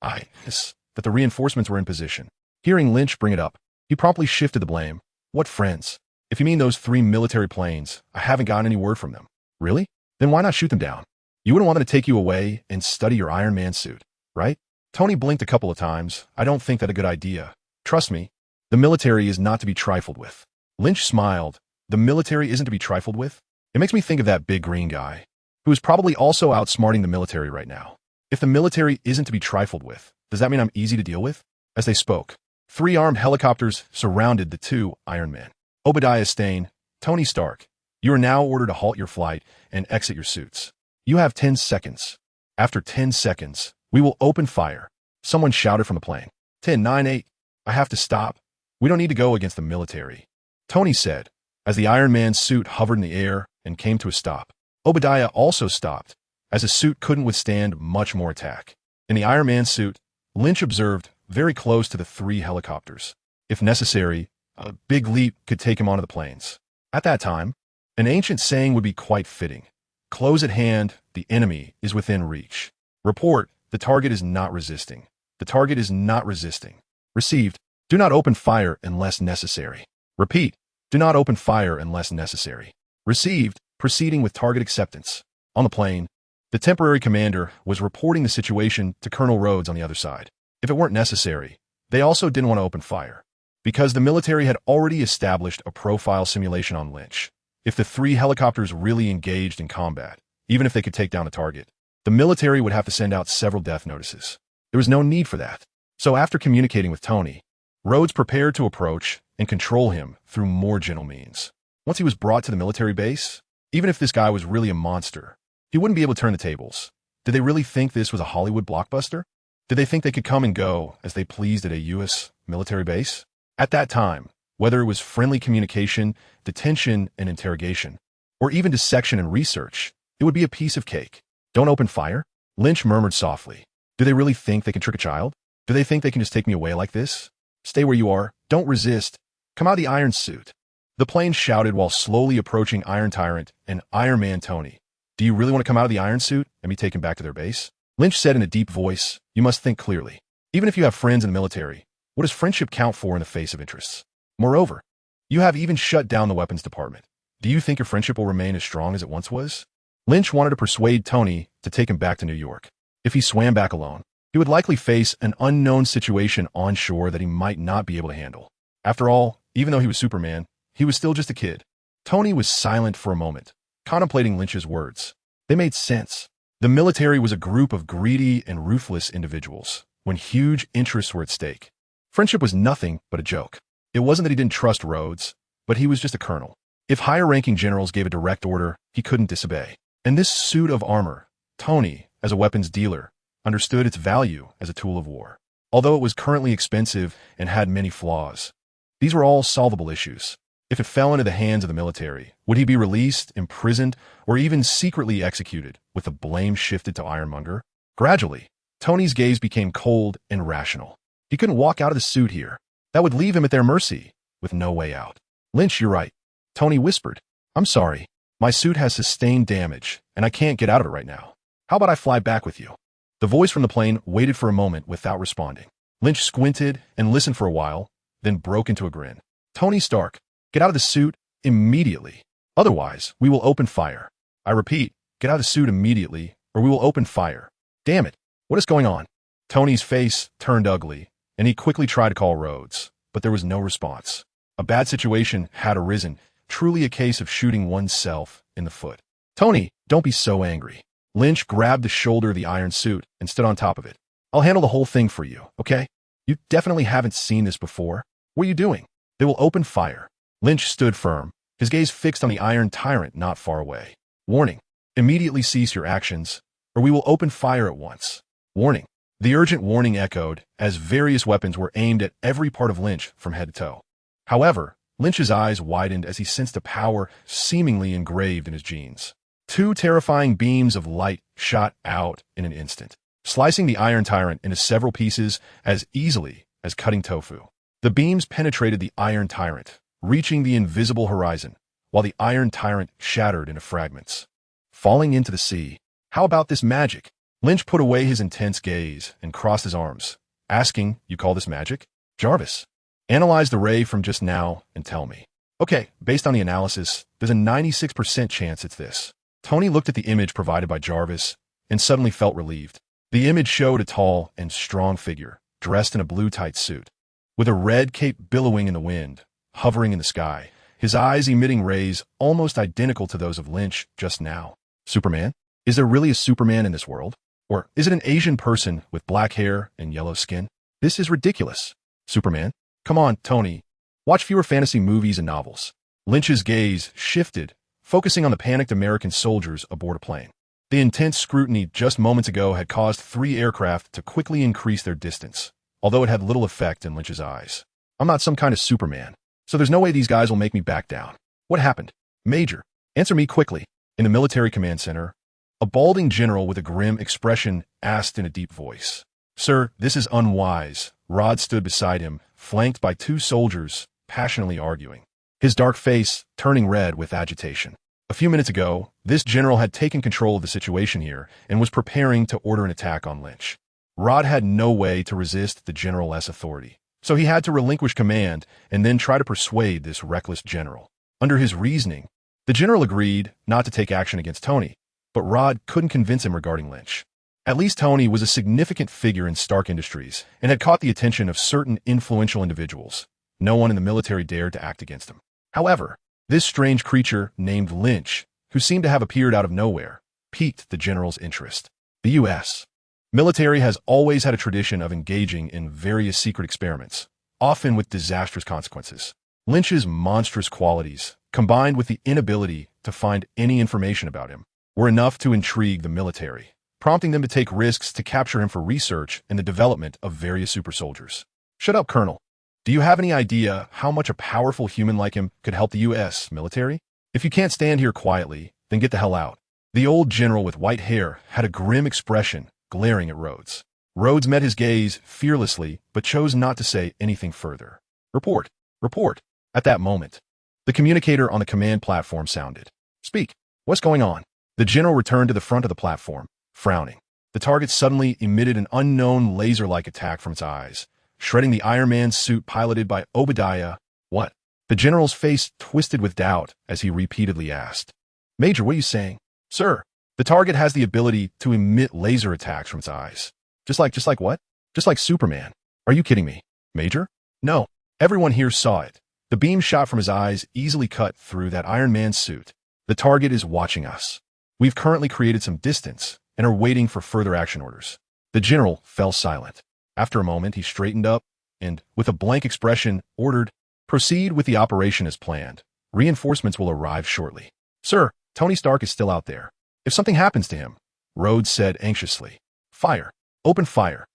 that the reinforcements were in position. Hearing Lynch bring it up, he promptly shifted the blame. "What friends? If you mean those 3 military planes, I haven't gotten any word from them." "Really? Then why not shoot them down? You wouldn't want them to take you away and study your Iron Man suit, right?" Tony blinked a couple of times. "I don't think that a good idea. Trust me, the military is not to be trifled with." Lynch smiled. "The military isn't to be trifled with?" It makes me think of that big green guy, who is probably also outsmarting the military right now. If the military isn't to be trifled with, does that mean I'm easy to deal with? As they spoke, 3 armed helicopters surrounded the 2 Iron Men. Obadiah Stane, Tony Stark, you are now ordered to halt your flight and exit your suits. You have 10 seconds. After 10 seconds, we will open fire. Someone shouted from the plane. 10, 9, 8. I have to stop. We don't need to go against the military, Tony said, as the Iron Man's suit hovered in the air and came to a stop. Obadiah also stopped, as his suit couldn't withstand much more attack. In the Iron Man suit, Lynch observed very close to the 3 helicopters. If necessary, a big leap could take him onto the planes. At that time, an ancient saying would be quite fitting. Close at hand, the enemy is within reach. Report, the target is not resisting. The target is not resisting. Received, do not open fire unless necessary. Repeat, do not open fire unless necessary. Received, proceeding with target acceptance. On the plane, the temporary commander was reporting the situation to Colonel Rhodes on the other side. If it weren't necessary, they also didn't want to open fire, because the military had already established a profile simulation on Lynch. If the 3 helicopters really engaged in combat, even if they could take down a target, the military would have to send out several death notices. There was no need for that. So after communicating with Tony, Rhodes prepared to approach and control him through more gentle means. Once he was brought to the military base, even if this guy was really a monster, he wouldn't be able to turn the tables. Did they really think this was a Hollywood blockbuster? Did they think they could come and go as they pleased at a U.S. military base? At that time, whether it was friendly communication, detention and interrogation, or even dissection and research, it would be a piece of cake. Don't open fire? Lynch murmured softly. Do they really think they can trick a child? Do they think they can just take me away like this? Stay where you are. Don't resist. Come out of the iron suit. The plane shouted while slowly approaching Iron Tyrant and Iron Man Tony. Do you really want to come out of the iron suit and be taken back to their base? Lynch said in a deep voice, you must think clearly. Even if you have friends in the military, what does friendship count for in the face of interests? Moreover, you have even shut down the weapons department. Do you think your friendship will remain as strong as it once was? Lynch wanted to persuade Tony to take him back to New York. If he swam back alone, he would likely face an unknown situation on shore that he might not be able to handle. After all, even though he was Superman, he was still just a kid. Tony was silent for a moment, contemplating Lynch's words. They made sense. The military was a group of greedy and ruthless individuals when huge interests were at stake. Friendship was nothing but a joke. It wasn't that he didn't trust Rhodes, but he was just a colonel. If higher-ranking generals gave a direct order, he couldn't disobey. And this suit of armor, Tony, as a weapons dealer, understood its value as a tool of war. Although it was currently expensive and had many flaws, these were all solvable issues. If it fell into the hands of the military, would he be released, imprisoned, or even secretly executed, with the blame shifted to Ironmonger? Gradually, Tony's gaze became cold and rational. He couldn't walk out of the suit here. That would leave him at their mercy, with no way out. Lynch, you're right. Tony whispered. I'm sorry. My suit has sustained damage, and I can't get out of it right now. How about I fly back with you? The voice from the plane waited for a moment without responding. Lynch squinted and listened for a while, then broke into a grin. Tony Stark, get out of the suit immediately. Otherwise, we will open fire. I repeat, get out of the suit immediately, or we will open fire. Damn it. What is going on? Tony's face turned ugly, and he quickly tried to call Rhodes, but there was no response. A bad situation had arisen, truly a case of shooting oneself in the foot. Tony, don't be so angry. Lynch grabbed the shoulder of the iron suit and stood on top of it. I'll handle the whole thing for you, okay? You definitely haven't seen this before. What are you doing? They will open fire. Lynch stood firm, his gaze fixed on the Iron Tyrant not far away. Warning. Immediately cease your actions, or we will open fire at once. Warning. The urgent warning echoed as various weapons were aimed at every part of Lynch from head to toe. However, Lynch's eyes widened as he sensed a power seemingly engraved in his genes. 2 terrifying beams of light shot out in an instant, slicing the Iron Tyrant into several pieces as easily as cutting tofu. The beams penetrated the Iron Tyrant, reaching the invisible horizon, while the Iron Tyrant shattered into fragments, falling into the sea. How about this magic? Lynch put away his intense gaze and crossed his arms, asking, you call this magic? Jarvis, analyze the ray from just now and tell me. Okay, based on the analysis, there's a 96% chance it's this. Tony looked at the image provided by Jarvis and suddenly felt relieved. The image showed a tall and strong figure, dressed in a blue tight suit, with a red cape billowing in the wind, hovering in the sky, his eyes emitting rays almost identical to those of Lynch just now. Superman? Is there really a Superman in this world? Or is it an Asian person with black hair and yellow skin? This is ridiculous. Superman? Come on, Tony. Watch fewer fantasy movies and novels. Lynch's gaze shifted, focusing on the panicked American soldiers aboard a plane. The intense scrutiny just moments ago had caused 3 aircraft to quickly increase their distance, although it had little effect in Lynch's eyes. I'm not some kind of Superman, so there's no way these guys will make me back down. What happened? Major, answer me quickly. In the military command center, a balding general with a grim expression asked in a deep voice. Sir, this is unwise. Rod stood beside him, flanked by 2 soldiers, passionately arguing, his dark face turning red with agitation. A few minutes ago, this general had taken control of the situation here and was preparing to order an attack on Lynch. Rod had no way to resist the general's authority, So he had to relinquish command and then try to persuade this reckless general. Under his reasoning, the general agreed not to take action against Tony, but Rod couldn't convince him regarding Lynch. At least Tony was a significant figure in Stark Industries and had caught the attention of certain influential individuals. No one in the military dared to act against him. However, this strange creature named Lynch, who seemed to have appeared out of nowhere, piqued the general's interest. The U.S. military has always had a tradition of engaging in various secret experiments, often with disastrous consequences. Lynch's monstrous qualities, combined with the inability to find any information about him, were enough to intrigue the military, prompting them to take risks to capture him for research and the development of various super soldiers. Shut up, Colonel. Do you have any idea how much a powerful human like him could help the U.S. military? If you can't stand here quietly, then get the hell out. The old general with white hair had a grim expression, glaring at Rhodes. Rhodes met his gaze fearlessly, but chose not to say anything further. Report. Report. At that moment, the communicator on the command platform sounded. Speak. What's going on? The general returned to the front of the platform, frowning. The target suddenly emitted an unknown laser-like attack from its eyes, shredding the Iron Man's suit piloted by Obadiah. What? The general's face twisted with doubt as he repeatedly asked. Major, what are you saying? Sir, the target has the ability to emit laser attacks from its eyes. Just like what? Just like Superman. Are you kidding me? Major? No. Everyone here saw it. The beam shot from his eyes easily cut through that Iron Man suit. The target is watching us. We've currently created some distance and are waiting for further action orders. The general fell silent. After a moment, he straightened up and, with a blank expression, ordered, "Proceed with the operation as planned. Reinforcements will arrive shortly." Sir, Tony Stark is still out there. If something happens to him, Rhodes said anxiously. Fire. Open fire.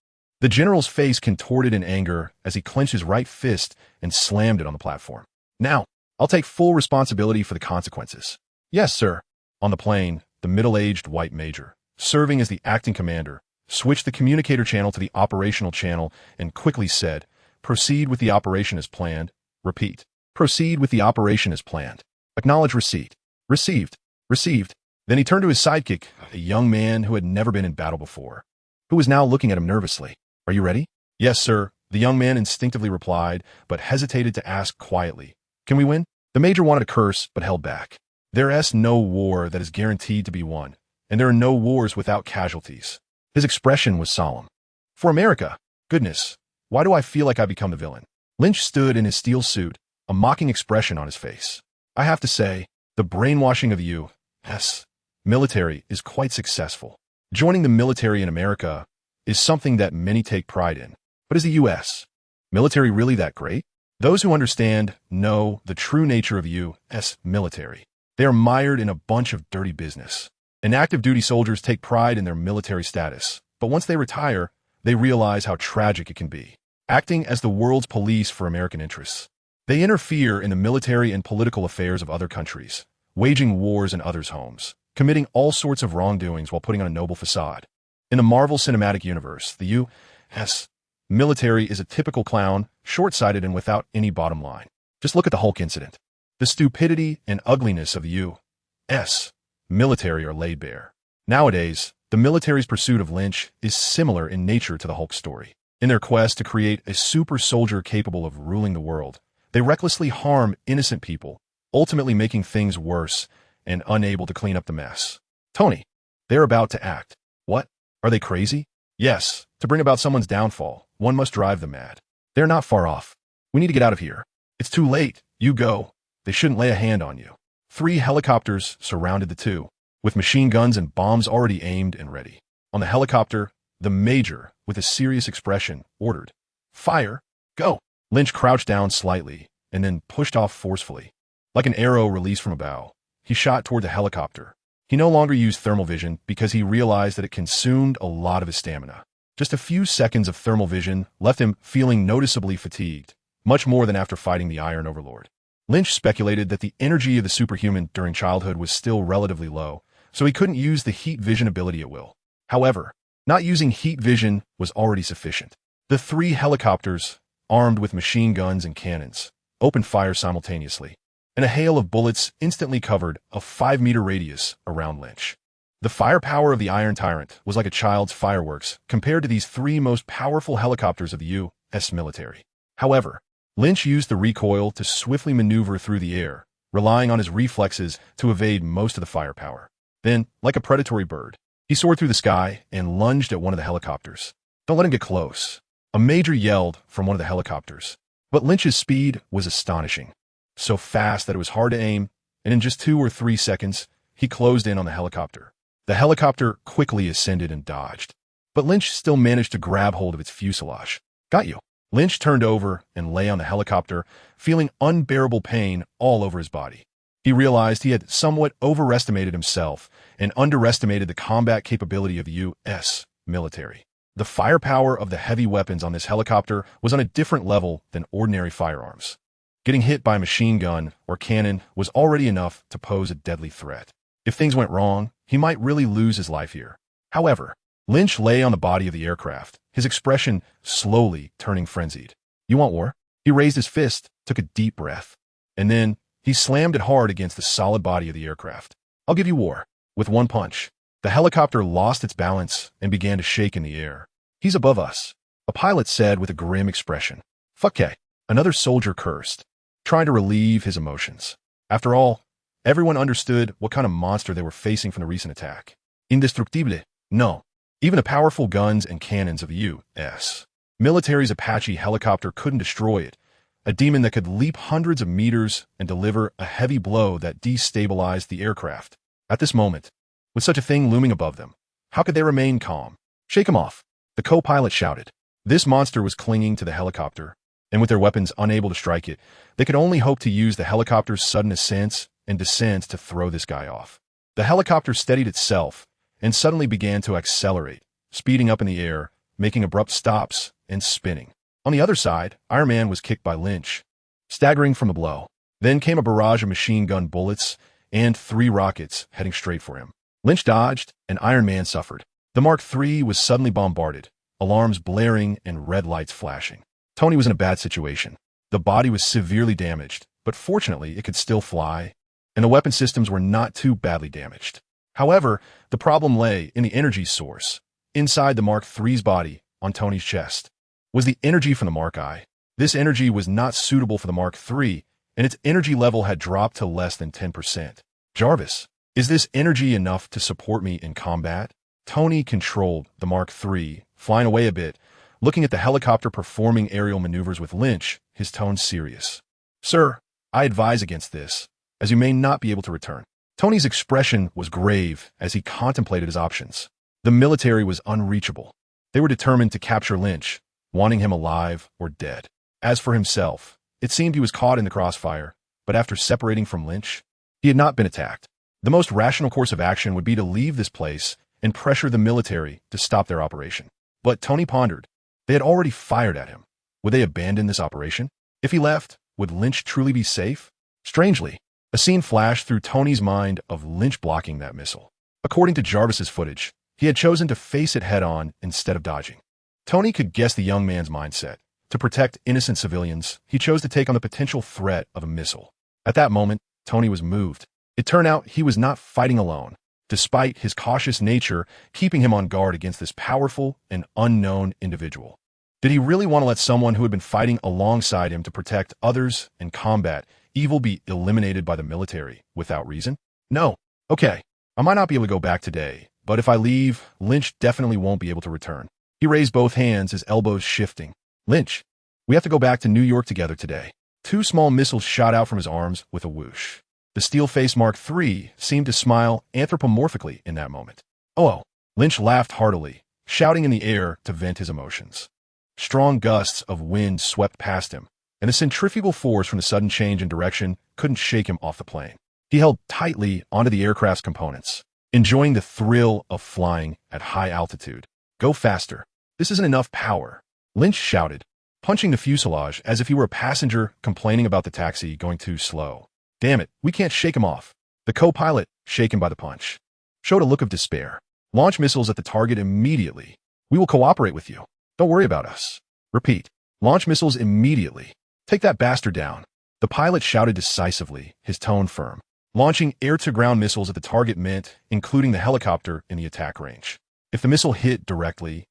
The general's face contorted in anger as he clenched his right fist and slammed it on the platform. Now, I'll take full responsibility for the consequences. Yes, sir. On the plane, the middle-aged white major, serving as the acting commander, switched the communicator channel to the operational channel and quickly said, "Proceed with the operation as planned." Repeat. "Proceed with the operation as planned." Acknowledge receipt. Received. Received. Then he turned to his sidekick, a young man who had never been in battle before, who was now looking at him nervously. Are you ready? Yes, sir. The young man instinctively replied, but hesitated to ask quietly. Can we win? The major wanted to curse, but held back. There's no war that is guaranteed to be won, and there are no wars without casualties. His expression was solemn. For America, goodness, why do I feel like I've become the villain? Lynch stood in his steel suit, a mocking expression on his face. I have to say, the brainwashing of the U.S. military is quite successful. Joining the military in America is something that many take pride in. But is the U.S. military really that great? Those who understand know the true nature of the U.S. military. They are mired in a bunch of dirty business. And active duty soldiers take pride in their military status, but once they retire, they realize how tragic it can be. Acting as the world's police for American interests. They interfere in the military and political affairs of other countries, waging wars in others' homes, committing all sorts of wrongdoings while putting on a noble facade. In the Marvel Cinematic Universe, the U.S. military is a typical clown, short-sighted and without any bottom line. Just look at the Hulk incident. The stupidity and ugliness of the U.S. military are laid bare. Nowadays, the military's pursuit of Lynch is similar in nature to the Hulk story. In their quest to create a super soldier capable of ruling the world, they recklessly harm innocent people, ultimately making things worse and unable to clean up the mess. Tony, they're about to act. What? Are they crazy? Yes, to bring about someone's downfall, one must drive them mad. They're not far off. We need to get out of here. It's too late. You go. They shouldn't lay a hand on you. 3 helicopters surrounded the two, with machine guns and bombs already aimed and ready. On the helicopter, the major, with a serious expression, ordered, "Fire! Go!" Lynch crouched down slightly and then pushed off forcefully. Like an arrow released from a bow, he shot toward the helicopter. He no longer used thermal vision because he realized that it consumed a lot of his stamina. Just a few seconds of thermal vision left him feeling noticeably fatigued, much more than after fighting the Iron Overlord. Lynch speculated that the energy of the superhuman during childhood was still relatively low, so he couldn't use the heat vision ability at will. However, not using heat vision was already sufficient. The 3 helicopters, armed with machine guns and cannons, opened fire simultaneously, and a hail of bullets instantly covered a 5-meter radius around Lynch. The firepower of the Iron Tyrant was like a child's fireworks compared to these 3 most powerful helicopters of the U.S. military. However, Lynch used the recoil to swiftly maneuver through the air, relying on his reflexes to evade most of the firepower. Then, like a predatory bird, he soared through the sky and lunged at one of the helicopters. "Don't let him get close," a major yelled from one of the helicopters. But Lynch's speed was astonishing, so fast that it was hard to aim, and in just 2 or 3 seconds, he closed in on the helicopter. The helicopter quickly ascended and dodged, but Lynch still managed to grab hold of its fuselage. "Got you." Lynch turned over and lay on the helicopter, feeling unbearable pain all over his body. He realized he had somewhat overestimated himself and underestimated the combat capability of the U.S. military. The firepower of the heavy weapons on this helicopter was on a different level than ordinary firearms. Getting hit by a machine gun or cannon was already enough to pose a deadly threat. If things went wrong, he might really lose his life here. However, Lynch lay on the body of the aircraft, his expression slowly turning frenzied. "You want war?" He raised his fist, took a deep breath, and then he slammed it hard against the solid body of the aircraft. "I'll give you war." With one punch, the helicopter lost its balance and began to shake in the air. "He's above us," a pilot said with a grim expression. "Fuck K," another soldier cursed, trying to relieve his emotions. After all, everyone understood what kind of monster they were facing from the recent attack. Indestructible? No. Even the powerful guns and cannons of the U.S. military's Apache helicopter couldn't destroy it, a demon that could leap hundreds of meters and deliver a heavy blow that destabilized the aircraft. At this moment, with such a thing looming above them, how could they remain calm? "Shake him off," the co-pilot shouted. This monster was clinging to the helicopter, and with their weapons unable to strike it, they could only hope to use the helicopter's sudden ascents and descents to throw this guy off. The helicopter steadied itself and suddenly began to accelerate, speeding up in the air, making abrupt stops and spinning. On the other side, Iron Man was kicked by Lynch, staggering from the blow. Then came a barrage of machine gun bullets and 3 rockets heading straight for him. Lynch dodged, and Iron Man suffered. The Mark III was suddenly bombarded, alarms blaring and red lights flashing. Tony was in a bad situation. The body was severely damaged, but fortunately it could still fly, and the weapon systems were not too badly damaged. However, the problem lay in the energy source. Inside the Mark III's body, on Tony's chest, was the energy from the Mark I. This energy was not suitable for the Mark III, and its energy level had dropped to less than 10%. "Jarvis, is this energy enough to support me in combat?" Tony controlled the Mark III, flying away a bit, looking at the helicopter performing aerial maneuvers with Lynch, his tone serious. "Sir, I advise against this, as you may not be able to return." Tony's expression was grave as he contemplated his options. The military was unreachable. They were determined to capture Lynch, wanting him alive or dead. As for himself, it seemed he was caught in the crossfire, but after separating from Lynch, he had not been attacked. The most rational course of action would be to leave this place and pressure the military to stop their operation. But Tony pondered. They had already fired at him. Would they abandon this operation? If he left, would Lynch truly be safe? Strangely, a scene flashed through Tony's mind of Lynch blocking that missile. According to Jarvis's footage, he had chosen to face it head-on instead of dodging. Tony could guess the young man's mindset. To protect innocent civilians, he chose to take on the potential threat of a missile. At that moment, Tony was moved. It turned out he was not fighting alone, despite his cautious nature keeping him on guard against this powerful and unknown individual. Did he really want to let someone who had been fighting alongside him to protect others and combat evil be eliminated by the military without reason? No. Okay, I might not be able to go back today, but if I leave, Lynch definitely won't be able to return. He raised both hands, his elbows shifting. "Lynch, we have to go back to New York together today." 2 small missiles shot out from his arms with a whoosh. The steel-faced Mark III seemed to smile anthropomorphically in that moment. "Oh." Lynch laughed heartily, shouting in the air to vent his emotions. Strong gusts of wind swept past him, and the centrifugal force from the sudden change in direction couldn't shake him off the plane. He held tightly onto the aircraft's components, enjoying the thrill of flying at high altitude. "Go faster. This isn't enough power," Lynch shouted, punching the fuselage as if he were a passenger complaining about the taxi going too slow. "Damn it, we can't shake him off." The co-pilot, shaken by the punch, showed a look of despair. "Launch missiles at the target immediately. We will cooperate with you. Don't worry about us." Repeat. "Launch missiles immediately. Take that bastard down." The pilot shouted decisively, his tone firm. Launching air-to-ground missiles at the target meant including the helicopter in the attack range. If the missile hit directly,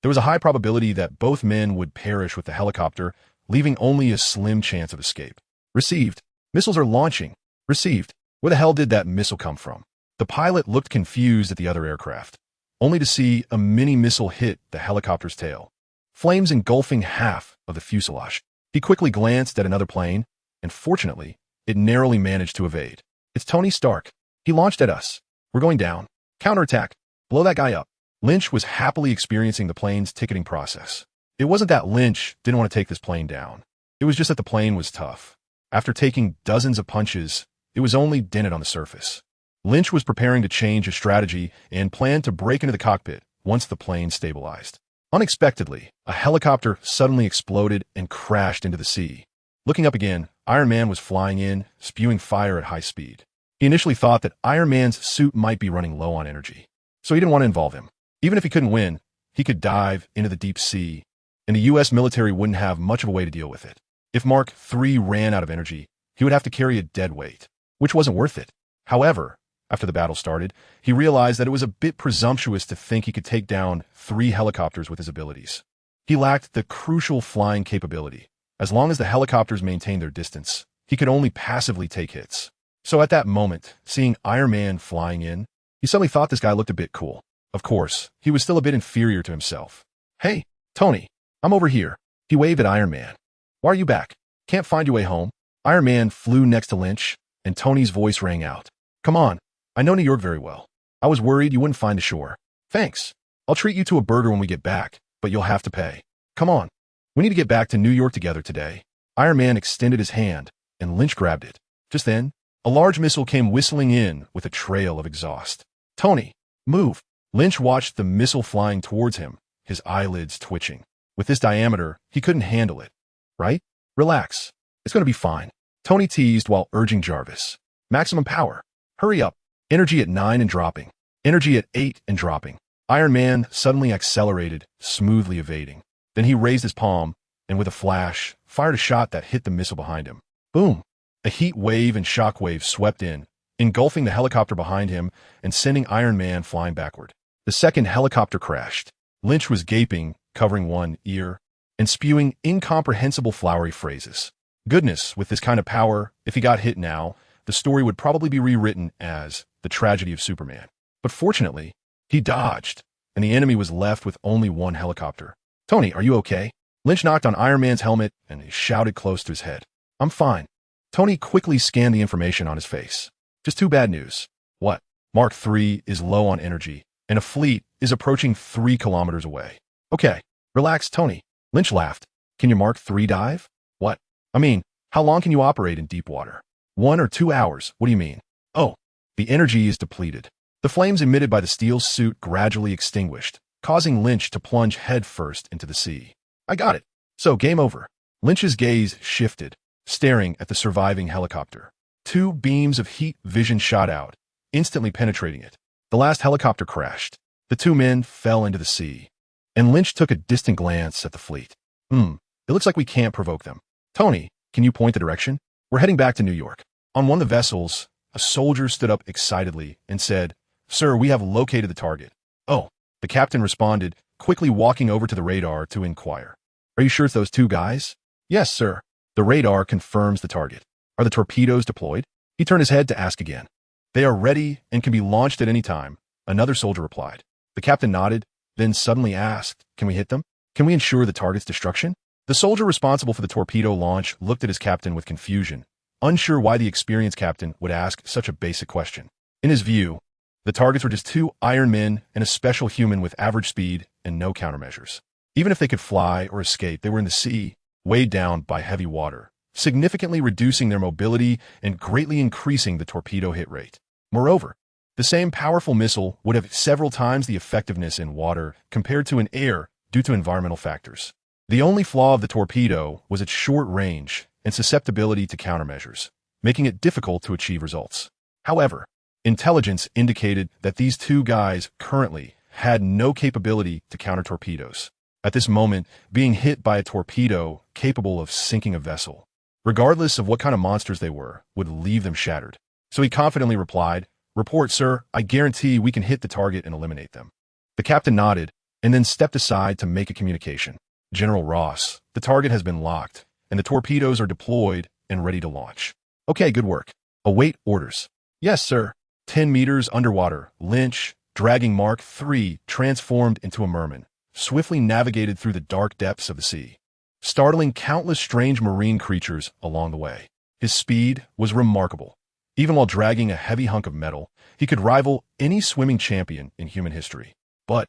there was a high probability that both men would perish with the helicopter leaving only a slim chance of escape. Received. Missiles are launching. Received. Where the hell did that missile come from? The pilot looked confused at the other aircraft, only to see a mini-missile hit the helicopter's tail, flames engulfing half of the fuselage. He quickly glanced at another plane, and fortunately, it narrowly managed to evade. It's Tony Stark. He launched at us. We're going down. Counterattack. Blow that guy up. Lynch was happily experiencing the plane's ticketing process. It wasn't that Lynch didn't want to take this plane down. It was just that the plane was tough. After taking dozens of punches, it was only dented on the surface. Lynch was preparing to change his strategy and planned to break into the cockpit once the plane stabilized. Unexpectedly, a helicopter suddenly exploded and crashed into the sea. Looking up again, Iron Man was flying in, spewing fire at high speed. He initially thought that Iron Man's suit might be running low on energy, so he didn't want to involve him. Even if he couldn't win, he could dive into the deep sea, and the US military wouldn't have much of a way to deal with it. If Mark III ran out of energy, he would have to carry a dead weight, which wasn't worth it. However, after the battle started, he realized that it was a bit presumptuous to think he could take down 3 helicopters with his abilities. He lacked the crucial flying capability. As long as the helicopters maintained their distance, he could only passively take hits. So at that moment, seeing Iron Man flying in, he suddenly thought this guy looked a bit cool. Of course, he was still a bit inferior to himself. Hey, Tony, I'm over here. He waved at Iron Man. Why are you back? Can't find your way home? Iron Man flew next to Lynch, and Tony's voice rang out. Come on, I know New York very well. I was worried you wouldn't find the shore. Thanks. I'll treat you to a burger when we get back, but you'll have to pay. Come on. We need to get back to New York together today. Iron Man extended his hand, and Lynch grabbed it. Just then, a large missile came whistling in with a trail of exhaust. Tony, move. Lynch watched the missile flying towards him, his eyelids twitching. With this diameter, he couldn't handle it. Right? Relax. It's going to be fine. Tony teased while urging Jarvis. Maximum power. Hurry up. Energy at 9 and dropping. Energy at 8 and dropping. Iron Man suddenly accelerated, smoothly evading. Then he raised his palm, and with a flash, fired a shot that hit the missile behind him. Boom! A heat wave and shock wave swept in, engulfing the helicopter behind him and sending Iron Man flying backward. The second helicopter crashed. Lynch was gaping, covering one ear, and spewing incomprehensible flowery phrases. Goodness, with this kind of power, if he got hit now, the story would probably be rewritten as The Tragedy of Superman. But fortunately, he dodged, and the enemy was left with only one helicopter. Tony, are you okay? Lynch knocked on Iron Man's helmet and he shouted close to his head. I'm fine. Tony quickly scanned the information on his face. Just 2 bad news. What? Mark III is low on energy, and a fleet is approaching 3 kilometers away. Okay, relax, Tony. Lynch laughed. Can your Mark III dive? What? I mean, how long can you operate in deep water? 1 or 2 hours, what do you mean? Oh, the energy is depleted. The flames emitted by the steel suit gradually extinguished, causing Lynch to plunge headfirst into the sea. I got it. So, game over. Lynch's gaze shifted, staring at the surviving helicopter. 2 beams of heat vision shot out, instantly penetrating it. The last helicopter crashed. The 2 men fell into the sea. And Lynch took a distant glance at the fleet. It looks like we can't provoke them. Tony, can you point the direction? We're heading back to New York. On one of the vessels, a soldier stood up excitedly and said, Sir, we have located the target. Oh, the captain responded, quickly walking over to the radar to inquire. Are you sure it's those 2 guys? Yes, sir. The radar confirms the target. Are the torpedoes deployed? He turned his head to ask again. They are ready and can be launched at any time, another soldier replied. The captain nodded, then suddenly asked, Can we hit them? Can we ensure the target's destruction? The soldier responsible for the torpedo launch looked at his captain with confusion, unsure why the experienced captain would ask such a basic question. In his view, the targets were just 2 Iron Men and a special human with average speed and no countermeasures. Even if they could fly or escape, they were in the sea, weighed down by heavy water, significantly reducing their mobility and greatly increasing the torpedo hit rate. Moreover, the same powerful missile would have several times the effectiveness in water compared to in air due to environmental factors. The only flaw of the torpedo was its short range and susceptibility to countermeasures, making it difficult to achieve results. However, intelligence indicated that these 2 guys currently had no capability to counter torpedoes. At this moment, being hit by a torpedo capable of sinking a vessel, regardless of what kind of monsters they were, would leave them shattered. So he confidently replied, Report, sir. I guarantee we can hit the target and eliminate them. The captain nodded and then stepped aside to make a communication. General Ross, the target has been locked, and the torpedoes are deployed and ready to launch. Okay, good work. Await orders. Yes, sir. 10 meters underwater, Lynch, dragging Mark III, transformed into a merman, swiftly navigated through the dark depths of the sea, startling countless strange marine creatures along the way. His speed was remarkable. Even while dragging a heavy hunk of metal, he could rival any swimming champion in human history. But,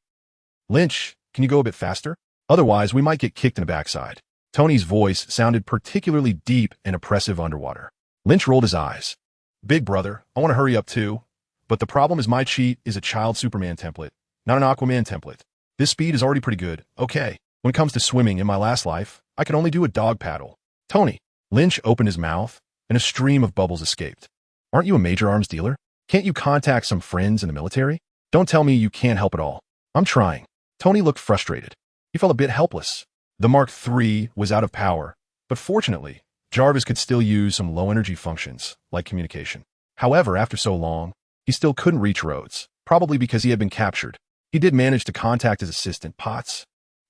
Lynch, can you go a bit faster? Otherwise, we might get kicked in the backside. Tony's voice sounded particularly deep and oppressive underwater. Lynch rolled his eyes. Big brother, I want to hurry up too. But the problem is my cheat is a child Superman template, not an Aquaman template. This speed is already pretty good. Okay. When it comes to swimming in my last life, I could only do a dog paddle. Tony. Lynch opened his mouth, and a stream of bubbles escaped. Aren't you a major arms dealer? Can't you contact some friends in the military? Don't tell me you can't help at all. I'm trying. Tony looked frustrated. He felt a bit helpless. The Mark III was out of power, but fortunately, Jarvis could still use some low-energy functions, like communication. However, after so long, he still couldn't reach Rhodes, probably because he had been captured. He did manage to contact his assistant, Potts,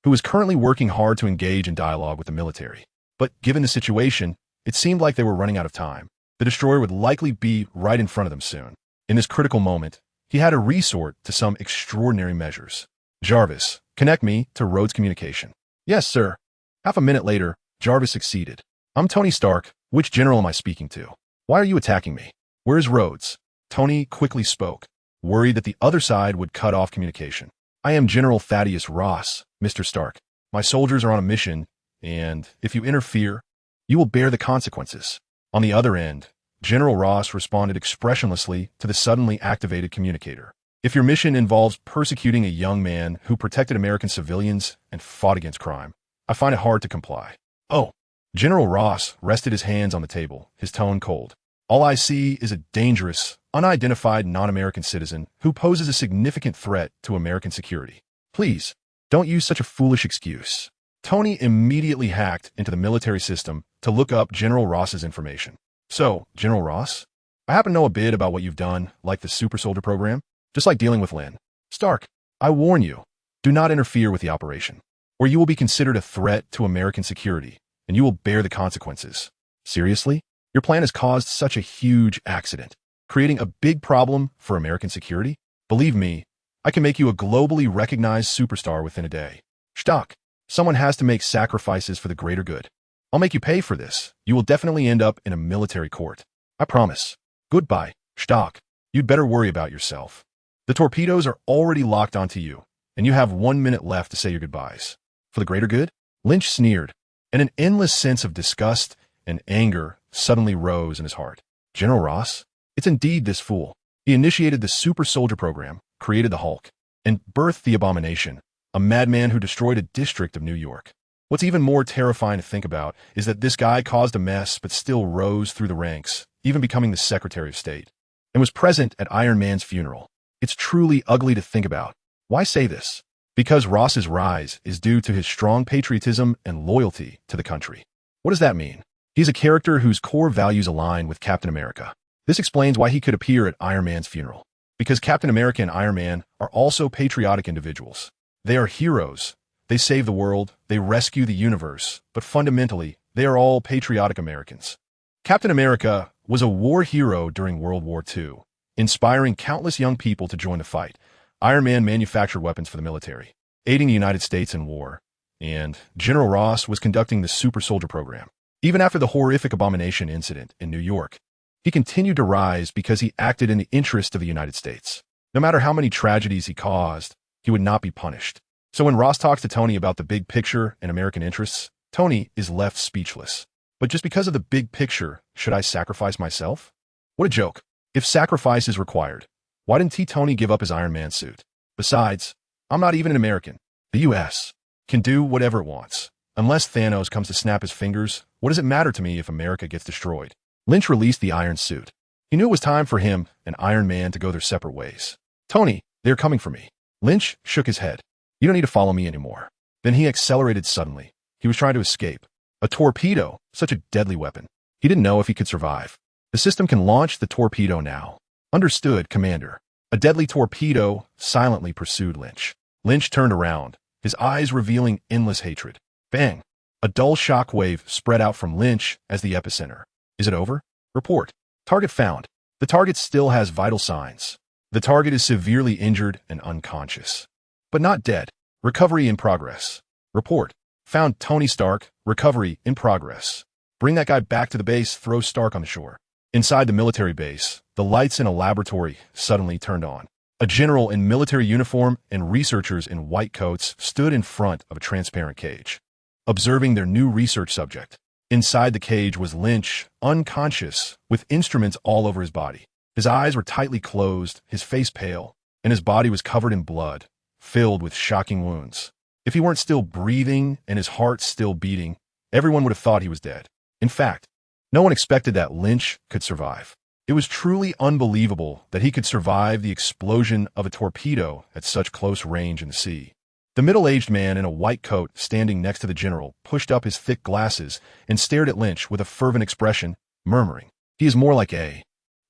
who was currently working hard to engage in dialogue with the military. But given the situation, it seemed like they were running out of time. The destroyer would likely be right in front of them soon. In this critical moment, he had to resort to some extraordinary measures. Jarvis, connect me to Rhodes Communication. Yes, sir. Half a minute later, Jarvis succeeded. I'm Tony Stark. Which general am I speaking to? Why are you attacking me? Where is Rhodes? Tony quickly spoke, worried that the other side would cut off communication. I am General Thaddeus Ross, Mr. Stark. My soldiers are on a mission, and if you interfere, you will bear the consequences. On the other end, General Ross responded expressionlessly to the suddenly activated communicator. If your mission involves persecuting a young man who protected American civilians and fought against crime, I find it hard to comply. Oh. General Ross rested his hands on the table, his tone cold. All I see is a dangerous, unidentified non-American citizen who poses a significant threat to American security. Please, don't use such a foolish excuse. Tony immediately hacked into the military system to look up General Ross's information. So, General Ross, I happen to know a bit about what you've done, like the Super Soldier program, just like dealing with Lynn. Stark, I warn you, do not interfere with the operation, or you will be considered a threat to American security, and you will bear the consequences. Seriously? Your plan has caused such a huge accident, creating a big problem for American security? Believe me, I can make you a globally recognized superstar within a day. Stark, someone has to make sacrifices for the greater good. I'll make you pay for this. You will definitely end up in a military court. I promise. Goodbye, Stark. You'd better worry about yourself. The torpedoes are already locked onto you, and you have 1 minute left to say your goodbyes. For the greater good? Lynch sneered, and an endless sense of disgust and anger suddenly rose in his heart. General Ross? It's indeed this fool. He initiated the Super Soldier program, created the Hulk, and birthed the Abomination, a madman who destroyed a district of New York. What's even more terrifying to think about is that this guy caused a mess but still rose through the ranks, even becoming the Secretary of State, and was present at Iron Man's funeral. It's truly ugly to think about. Why say this? Because Ross's rise is due to his strong patriotism and loyalty to the country. What does that mean? He's a character whose core values align with Captain America. This explains why he could appear at Iron Man's funeral. Because Captain America and Iron Man are also patriotic individuals. They are heroes. They save the world, they rescue the universe, but fundamentally, they are all patriotic Americans. Captain America was a war hero during World War II, inspiring countless young people to join the fight. Iron Man manufactured weapons for the military, aiding the United States in war, and General Ross was conducting the Super Soldier program. Even after the horrific Abomination incident in New York, he continued to rise because he acted in the interest of the United States. No matter how many tragedies he caused, he would not be punished. So when Ross talks to Tony about the big picture and American interests, Tony is left speechless. But just because of the big picture, should I sacrifice myself? What a joke. If sacrifice is required, why didn't Tony give up his Iron Man suit? Besides, I'm not even an American. The U.S. can do whatever it wants. Unless Thanos comes to snap his fingers, what does it matter to me if America gets destroyed? Lynch released the Iron Suit. He knew it was time for him and Iron Man to go their separate ways. Tony, they're coming for me. Lynch shook his head. You don't need to follow me anymore. Then he accelerated suddenly. He was trying to escape. A torpedo, such a deadly weapon. He didn't know if he could survive. The system can launch the torpedo now. Understood, Commander. A deadly torpedo silently pursued Lynch. Lynch turned around, his eyes revealing endless hatred. Bang! A dull shock wave spread out from Lynch as the epicenter. Is it over? Report. Target found. The target still has vital signs. The target is severely injured and unconscious. But not dead. Recovery in progress. Report. Found Tony Stark. Recovery in progress. Bring that guy back to the base. Throw Stark on the shore. Inside the military base, the lights in a laboratory suddenly turned on. A general in military uniform and researchers in white coats stood in front of a transparent cage, observing their new research subject. Inside the cage was Lynch, unconscious, with instruments all over his body. His eyes were tightly closed, his face pale, and his body was covered in blood, filled with shocking wounds. If he weren't still breathing and his heart still beating, everyone would have thought he was dead. In fact, no one expected that Lynch could survive. It was truly unbelievable that he could survive the explosion of a torpedo at such close range in the sea. The middle-aged man in a white coat standing next to the general pushed up his thick glasses and stared at Lynch with a fervent expression, murmuring, "He is more like a..."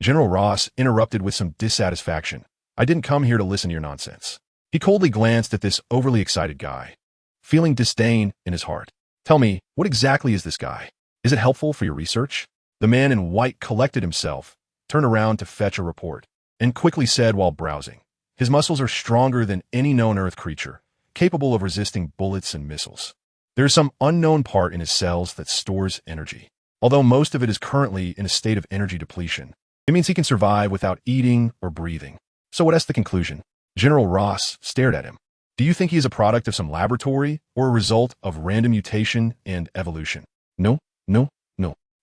General Ross interrupted with some dissatisfaction. "I didn't come here to listen to your nonsense." He coldly glanced at this overly excited guy, feeling disdain in his heart. "Tell me, what exactly is this guy? Is it helpful for your research?" The man in white collected himself, turned around to fetch a report, and quickly said while browsing, "His muscles are stronger than any known Earth creature, capable of resisting bullets and missiles. There is some unknown part in his cells that stores energy. Although most of it is currently in a state of energy depletion, it means he can survive without eating or breathing." "So what is the conclusion?" General Ross stared at him. "Do you think he is a product of some laboratory or a result of random mutation and evolution?" No.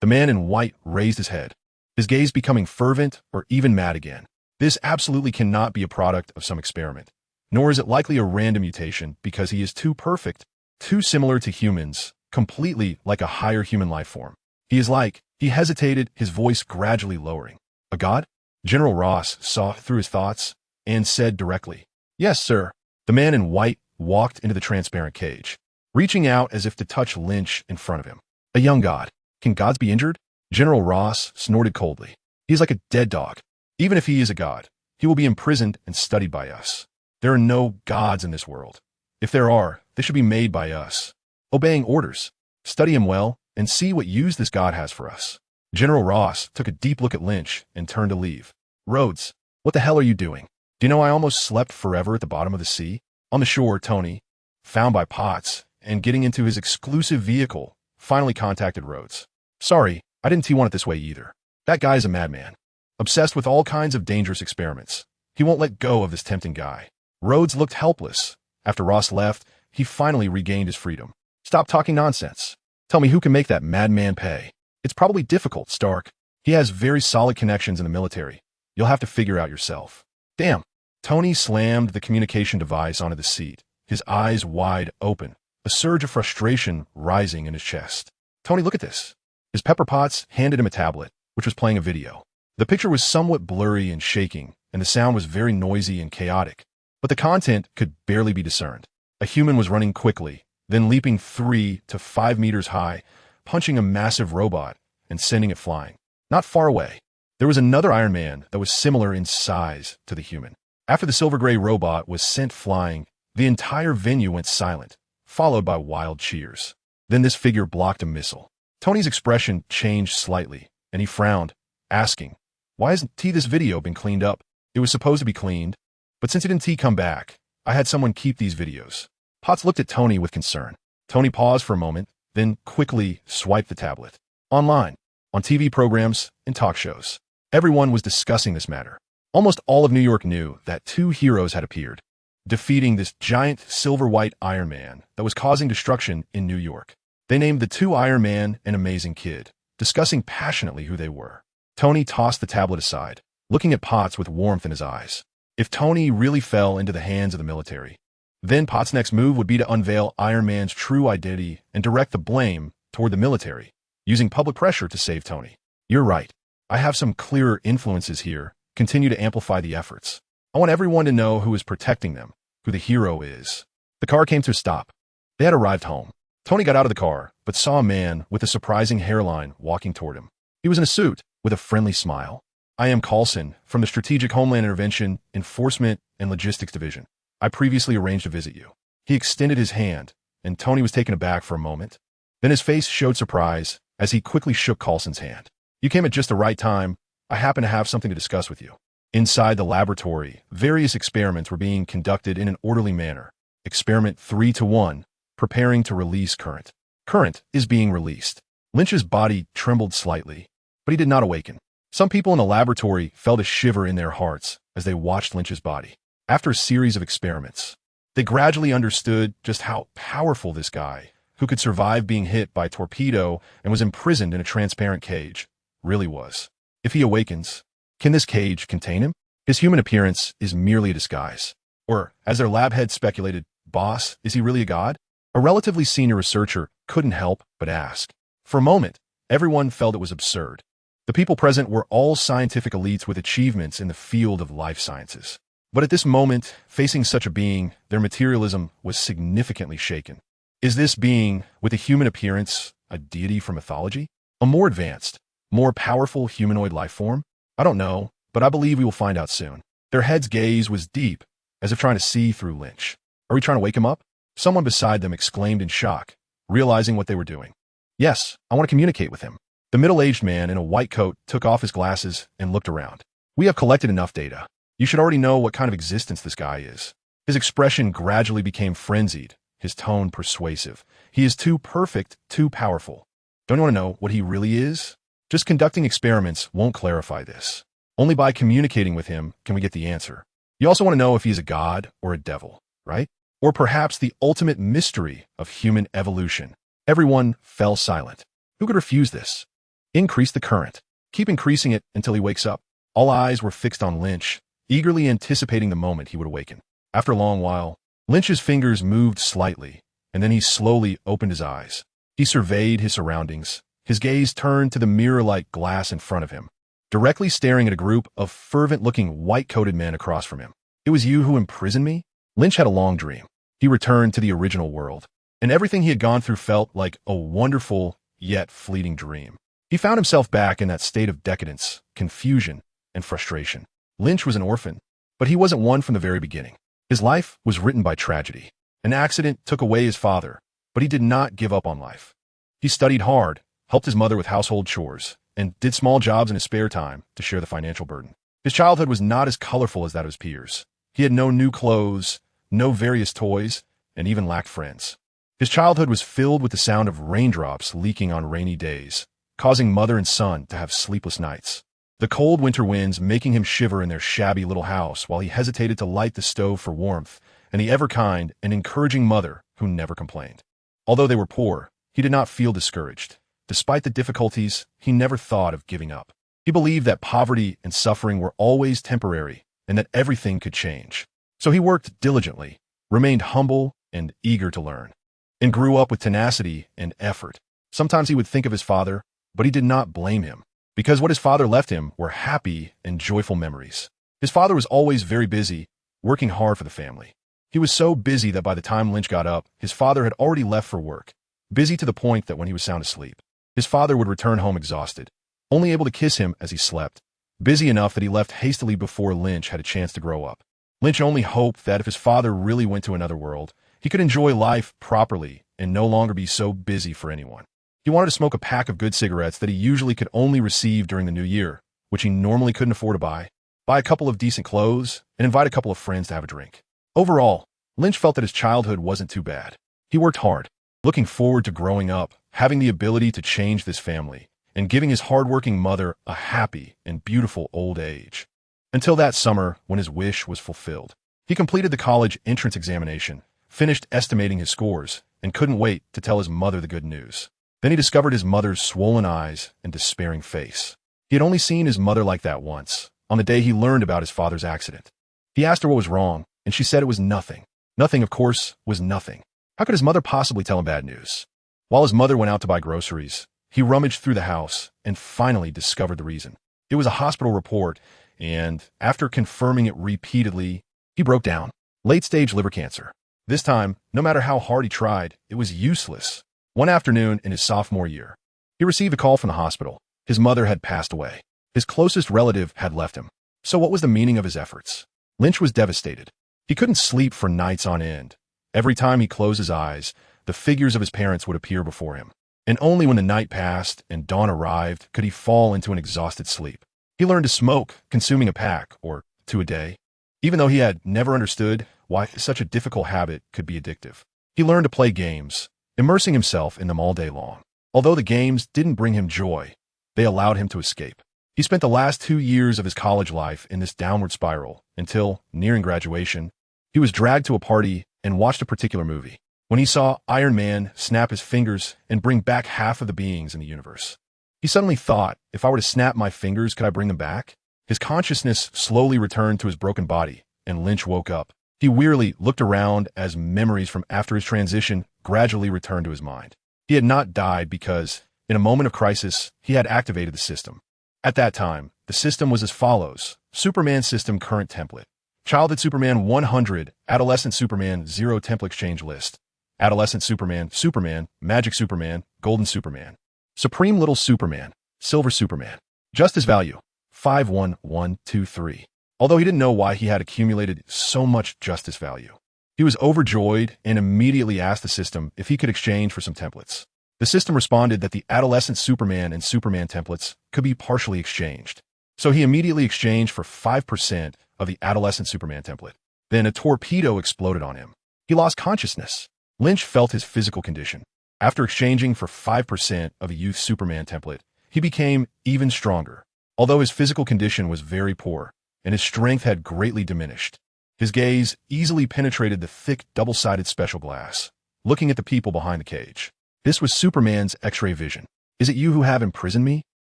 The man in white raised his head, his gaze becoming fervent or even mad again. "This absolutely cannot be a product of some experiment. Nor is it likely a random mutation because he is too perfect, too similar to humans, completely like a higher human life form. He is like..." He hesitated, his voice gradually lowering. "A god?" General Ross saw through his thoughts and said directly, "Yes, sir." The man in white walked into the transparent cage, reaching out as if to touch Lynch in front of him. "A young god. Can gods be injured?" General Ross snorted coldly. "He is like a dead dog. Even if he is a god, he will be imprisoned and studied by us. There are no gods in this world. If there are, they should be made by us. Obeying orders. Study him well and see what use this god has for us." General Ross took a deep look at Lynch and turned to leave. "Rhodes, what the hell are you doing? Do you know I almost slept forever at the bottom of the sea?" On the shore, Tony, found by Potts and getting into his exclusive vehicle, finally contacted Rhodes. "Sorry, I didn't T1 it this way either. That guy's a madman. Obsessed with all kinds of dangerous experiments. He won't let go of this tempting guy." Rhodes looked helpless. After Ross left, he finally regained his freedom. "Stop talking nonsense. Tell me who can make that madman pay." "It's probably difficult, Stark. He has very solid connections in the military. You'll have to figure out yourself." "Damn." Tony slammed the communication device onto the seat, his eyes wide open, a surge of frustration rising in his chest. "Tony, look at this." His Pepper Potts handed him a tablet, which was playing a video. The picture was somewhat blurry and shaking, and the sound was very noisy and chaotic, but the content could barely be discerned. A human was running quickly, then leaping 3 to 5 meters high, punching a massive robot and sending it flying. Not far away, there was another Iron Man that was similar in size to the human. After the silver gray robot was sent flying, the entire venue went silent, followed by wild cheers. Then this figure blocked a missile. Tony's expression changed slightly, and he frowned, asking, "Why hasn't this video been cleaned up?" "It was supposed to be cleaned, but since it didn't come back, I had someone keep these videos." Potts looked at Tony with concern. Tony paused for a moment, then quickly swiped the tablet. Online, on TV programs and talk shows, everyone was discussing this matter. Almost all of New York knew that 2 heroes had appeared, defeating this giant silver-white Iron Man that was causing destruction in New York. They named the 2 Iron Man and Amazing Kid, discussing passionately who they were. Tony tossed the tablet aside, looking at Potts with warmth in his eyes. If Tony really fell into the hands of the military, then Potts' next move would be to unveil Iron Man's true identity and direct the blame toward the military, using public pressure to save Tony. "You're right. I have some clearer influences here. Continue to amplify the efforts. I want everyone to know who is protecting them, who the hero is." The car came to a stop. They had arrived home. Tony got out of the car, but saw a man with a surprising hairline walking toward him. He was in a suit, with a friendly smile. "I am Coulson, from the Strategic Homeland Intervention, Enforcement, and Logistics Division. I previously arranged to visit you." He extended his hand, and Tony was taken aback for a moment. Then his face showed surprise as he quickly shook Coulson's hand. "You came at just the right time. I happen to have something to discuss with you." Inside the laboratory, various experiments were being conducted in an orderly manner. Experiment 3-1, preparing to release current. Current is being released. Lynch's body trembled slightly, but he did not awaken. Some people in the laboratory felt a shiver in their hearts as they watched Lynch's body. After a series of experiments, they gradually understood just how powerful this guy, who could survive being hit by a torpedo and was imprisoned in a transparent cage, really was. If he awakens, can this cage contain him? His human appearance is merely a disguise. Or, as their lab head speculated, boss, is he really a god? A relatively senior researcher couldn't help but ask. For a moment, everyone felt it was absurd. The people present were all scientific elites with achievements in the field of life sciences. But at this moment, facing such a being, their materialism was significantly shaken. Is this being, with a human appearance, a deity from mythology? A more advanced, more powerful humanoid life form? I don't know, but I believe we will find out soon. Their head's gaze was deep, as if trying to see through Lynch. Are we trying to wake him up? Someone beside them exclaimed in shock, realizing what they were doing. Yes, I want to communicate with him. The middle-aged man in a white coat took off his glasses and looked around. We have collected enough data. You should already know what kind of existence this guy is. His expression gradually became frenzied, his tone persuasive. He is too perfect, too powerful. Don't you want to know what he really is? Just conducting experiments won't clarify this. Only by communicating with him can we get the answer. You also want to know if he's a god or a devil, right? Or perhaps the ultimate mystery of human evolution. Everyone fell silent. Who could refuse this? Increase the current. Keep increasing it until he wakes up. All eyes were fixed on Lynch, eagerly anticipating the moment he would awaken. After a long while, Lynch's fingers moved slightly, and then he slowly opened his eyes. He surveyed his surroundings. His gaze turned to the mirror-like glass in front of him, directly staring at a group of fervent-looking white-coated men across from him. "It was you who imprisoned me?" Lynch had a long dream. He returned to the original world, and everything he had gone through felt like a wonderful, yet fleeting dream. He found himself back in that state of decadence, confusion, and frustration. Lynch was an orphan, but he wasn't one from the very beginning. His life was written by tragedy. An accident took away his father, but he did not give up on life. He studied hard, helped his mother with household chores, and did small jobs in his spare time to share the financial burden. His childhood was not as colorful as that of his peers. He had no new clothes, no various toys, and even lacked friends. His childhood was filled with the sound of raindrops leaking on rainy days, causing mother and son to have sleepless nights. The cold winter winds making him shiver in their shabby little house while he hesitated to light the stove for warmth, and the ever-kind and encouraging mother who never complained. Although they were poor, he did not feel discouraged. Despite the difficulties, he never thought of giving up. He believed that poverty and suffering were always temporary and that everything could change. So he worked diligently, remained humble and eager to learn, and grew up with tenacity and effort. Sometimes he would think of his father, but he did not blame him, because what his father left him were happy and joyful memories. His father was always very busy, working hard for the family. He was so busy that by the time Lynch got up, his father had already left for work, busy to the point that when he was sound asleep, his father would return home exhausted, only able to kiss him as he slept, busy enough that he left hastily before Lynch had a chance to grow up. Lynch only hoped that if his father really went to another world, he could enjoy life properly and no longer be so busy for anyone. He wanted to smoke a pack of good cigarettes that he usually could only receive during the new year, which he normally couldn't afford to buy a couple of decent clothes, and invite a couple of friends to have a drink. Overall, Lynch felt that his childhood wasn't too bad. He worked hard, looking forward to growing up, having the ability to change this family, and giving his hardworking mother a happy and beautiful old age. Until that summer when his wish was fulfilled. He completed the college entrance examination, finished estimating his scores, and couldn't wait to tell his mother the good news. Then he discovered his mother's swollen eyes and despairing face. He had only seen his mother like that once, on the day he learned about his father's accident. He asked her what was wrong, and she said it was nothing. Nothing, of course, was nothing. How could his mother possibly tell him bad news? While his mother went out to buy groceries, he rummaged through the house and finally discovered the reason. It was a hospital report, and after confirming it repeatedly, he broke down. Late-stage liver cancer. This time, no matter how hard he tried, it was useless. One afternoon in his sophomore year, he received a call from the hospital. His mother had passed away. His closest relative had left him. So what was the meaning of his efforts? Lynch was devastated. He couldn't sleep for nights on end. Every time he closed his eyes, the figures of his parents would appear before him. and only when the night passed and dawn arrived could he fall into an exhausted sleep. He learned to smoke, consuming a pack or two a day, even though he had never understood why such a difficult habit could be addictive. He learned to play games, immersing himself in them all day long. Although the games didn't bring him joy, they allowed him to escape. He spent the last 2 years of his college life in this downward spiral until, nearing graduation, he was dragged to a party and watched a particular movie. When he saw Iron Man snap his fingers and bring back half of the beings in the universe, he suddenly thought, if I were to snap my fingers, could I bring them back? His consciousness slowly returned to his broken body, and Lynch woke up. He wearily looked around as memories from after his transition gradually returned to his mind. He had not died because, in a moment of crisis, he had activated the system. At that time, the system was as follows: Superman System Current Template, Childhood Superman 100, Adolescent Superman 0 Template Exchange List, Adolescent Superman, Superman, Magic Superman, Golden Superman, Supreme Little Superman, Silver Superman. Justice value, 51123. Although he didn't know why he had accumulated so much justice value, he was overjoyed and immediately asked the system if he could exchange for some templates. The system responded that the Adolescent Superman and Superman templates could be partially exchanged. So he immediately exchanged for 5% of the Adolescent Superman template. Then a torpedo exploded on him. He lost consciousness. Lynch felt his physical condition. After exchanging for 5% of a Youth Superman template, he became even stronger. Although his physical condition was very poor, and his strength had greatly diminished, his gaze easily penetrated the thick, double-sided special glass, looking at the people behind the cage. This was Superman's X-ray vision. Is it you who have imprisoned me?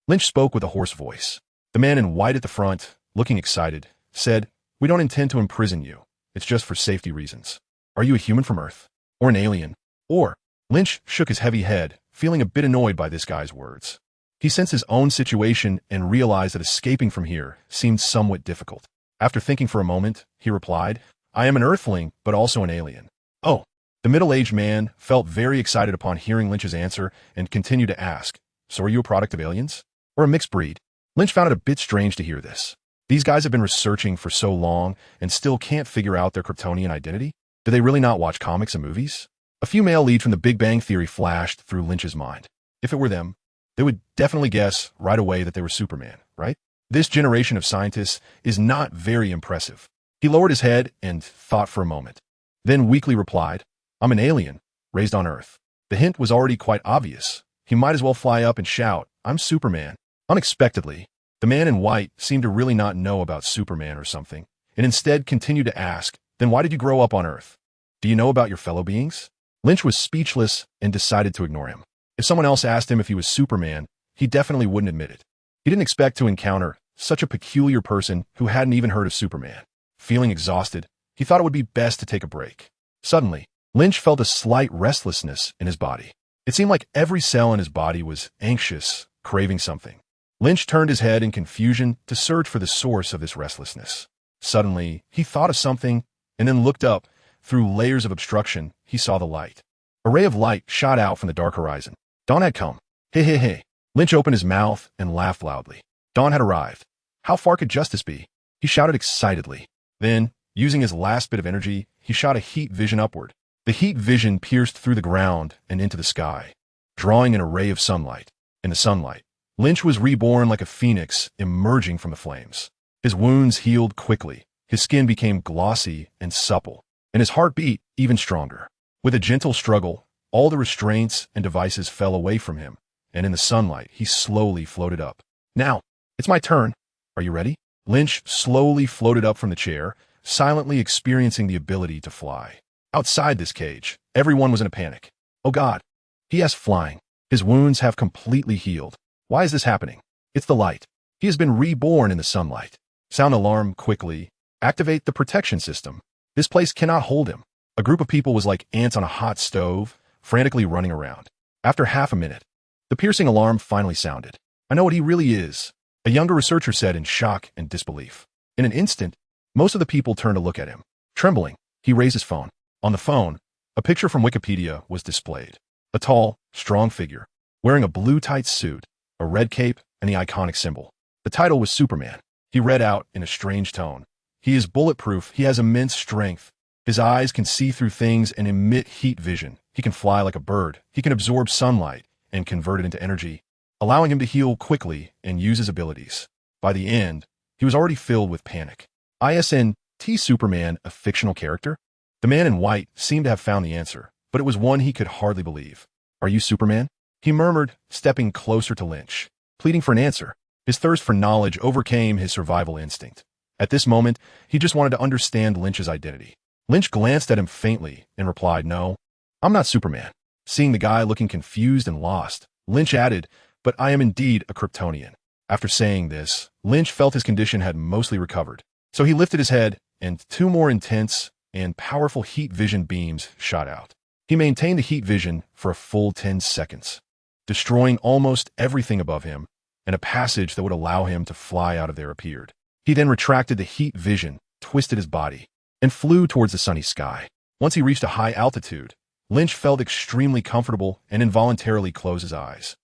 Lynch spoke with a hoarse voice. The man in white at the front, looking excited, said, We don't intend to imprison you. It's just for safety reasons. Are you a human from Earth? Or an alien? Or? Lynch shook his heavy head, feeling a bit annoyed by this guy's words. He sensed his own situation and realized that escaping from here seemed somewhat difficult. After thinking for a moment, he replied, I am an Earthling, but also an alien. Oh. The middle-aged man felt very excited upon hearing Lynch's answer and continued to ask, So are you a product of aliens? Or a mixed breed? Lynch found it a bit strange to hear this. These guys have been researching for so long and still can't figure out their Kryptonian identity? Do they really not watch comics and movies? A few male leads from the Big Bang Theory flashed through Lynch's mind. If it were them, they would definitely guess right away that they were Superman, right? This generation of scientists is not very impressive. He lowered his head and thought for a moment, then weakly replied, I'm an alien, raised on Earth. The hint was already quite obvious. He might as well fly up and shout, I'm Superman. Unexpectedly, the man in white seemed to really not know about Superman or something, and instead continued to ask, Then why did you grow up on Earth? Do you know about your fellow beings? Lynch was speechless and decided to ignore him. If someone else asked him if he was Superman, he definitely wouldn't admit it. He didn't expect to encounter such a peculiar person who hadn't even heard of Superman. Feeling exhausted, he thought it would be best to take a break. Suddenly, Lynch felt a slight restlessness in his body. It seemed like every cell in his body was anxious, craving something. Lynch turned his head in confusion to search for the source of this restlessness. Suddenly, he thought of something and then looked up. Through layers of obstruction, he saw the light. A ray of light shot out from the dark horizon. Dawn had come. Hey, hey, hey. Lynch opened his mouth and laughed loudly. Dawn had arrived. How far could justice be? He shouted excitedly. Then, using his last bit of energy, he shot a heat vision upward. The heat vision pierced through the ground and into the sky, drawing an array of sunlight. In the sunlight, Lynch was reborn like a phoenix emerging from the flames. His wounds healed quickly. His skin became glossy and supple, and his heart beat even stronger. With a gentle struggle, all the restraints and devices fell away from him, and in the sunlight, he slowly floated up. Now, it's my turn. Are you ready? Lynch slowly floated up from the chair, silently experiencing the ability to fly. Outside this cage, everyone was in a panic. Oh God, he has flying. His wounds have completely healed. Why is this happening? It's the light. He has been reborn in the sunlight. Sound alarm quickly. Activate the protection system. This place cannot hold him. A group of people was like ants on a hot stove, frantically running around. After half a minute, the piercing alarm finally sounded. I know what he really is, a younger researcher said in shock and disbelief. In an instant, most of the people turned to look at him. Trembling, he raised his phone. On the phone, a picture from Wikipedia was displayed. A tall, strong figure, wearing a blue tight suit, a red cape, and the iconic symbol. The title was Superman. He read out in a strange tone. He is bulletproof. He has immense strength. His eyes can see through things and emit heat vision. He can fly like a bird. He can absorb sunlight, and convert it into energy, allowing him to heal quickly and use his abilities. By the end, he was already filled with panic. Isn't Superman a fictional character? The man in white seemed to have found the answer, but it was one he could hardly believe. Are you Superman? He murmured, stepping closer to Lynch, pleading for an answer. His thirst for knowledge overcame his survival instinct. At this moment, he just wanted to understand Lynch's identity. Lynch glanced at him faintly and replied, "No, I'm not Superman." Seeing the guy looking confused and lost, Lynch added, "But I am indeed a Kryptonian." After saying this, Lynch felt his condition had mostly recovered. So he lifted his head, and two more intense and powerful heat vision beams shot out. He maintained the heat vision for a full 10 seconds, destroying almost everything above him, and a passage that would allow him to fly out of there appeared. He then retracted the heat vision, twisted his body, and flew towards the sunny sky. Once he reached a high altitude, Lynch felt extremely comfortable and involuntarily closed his eyes.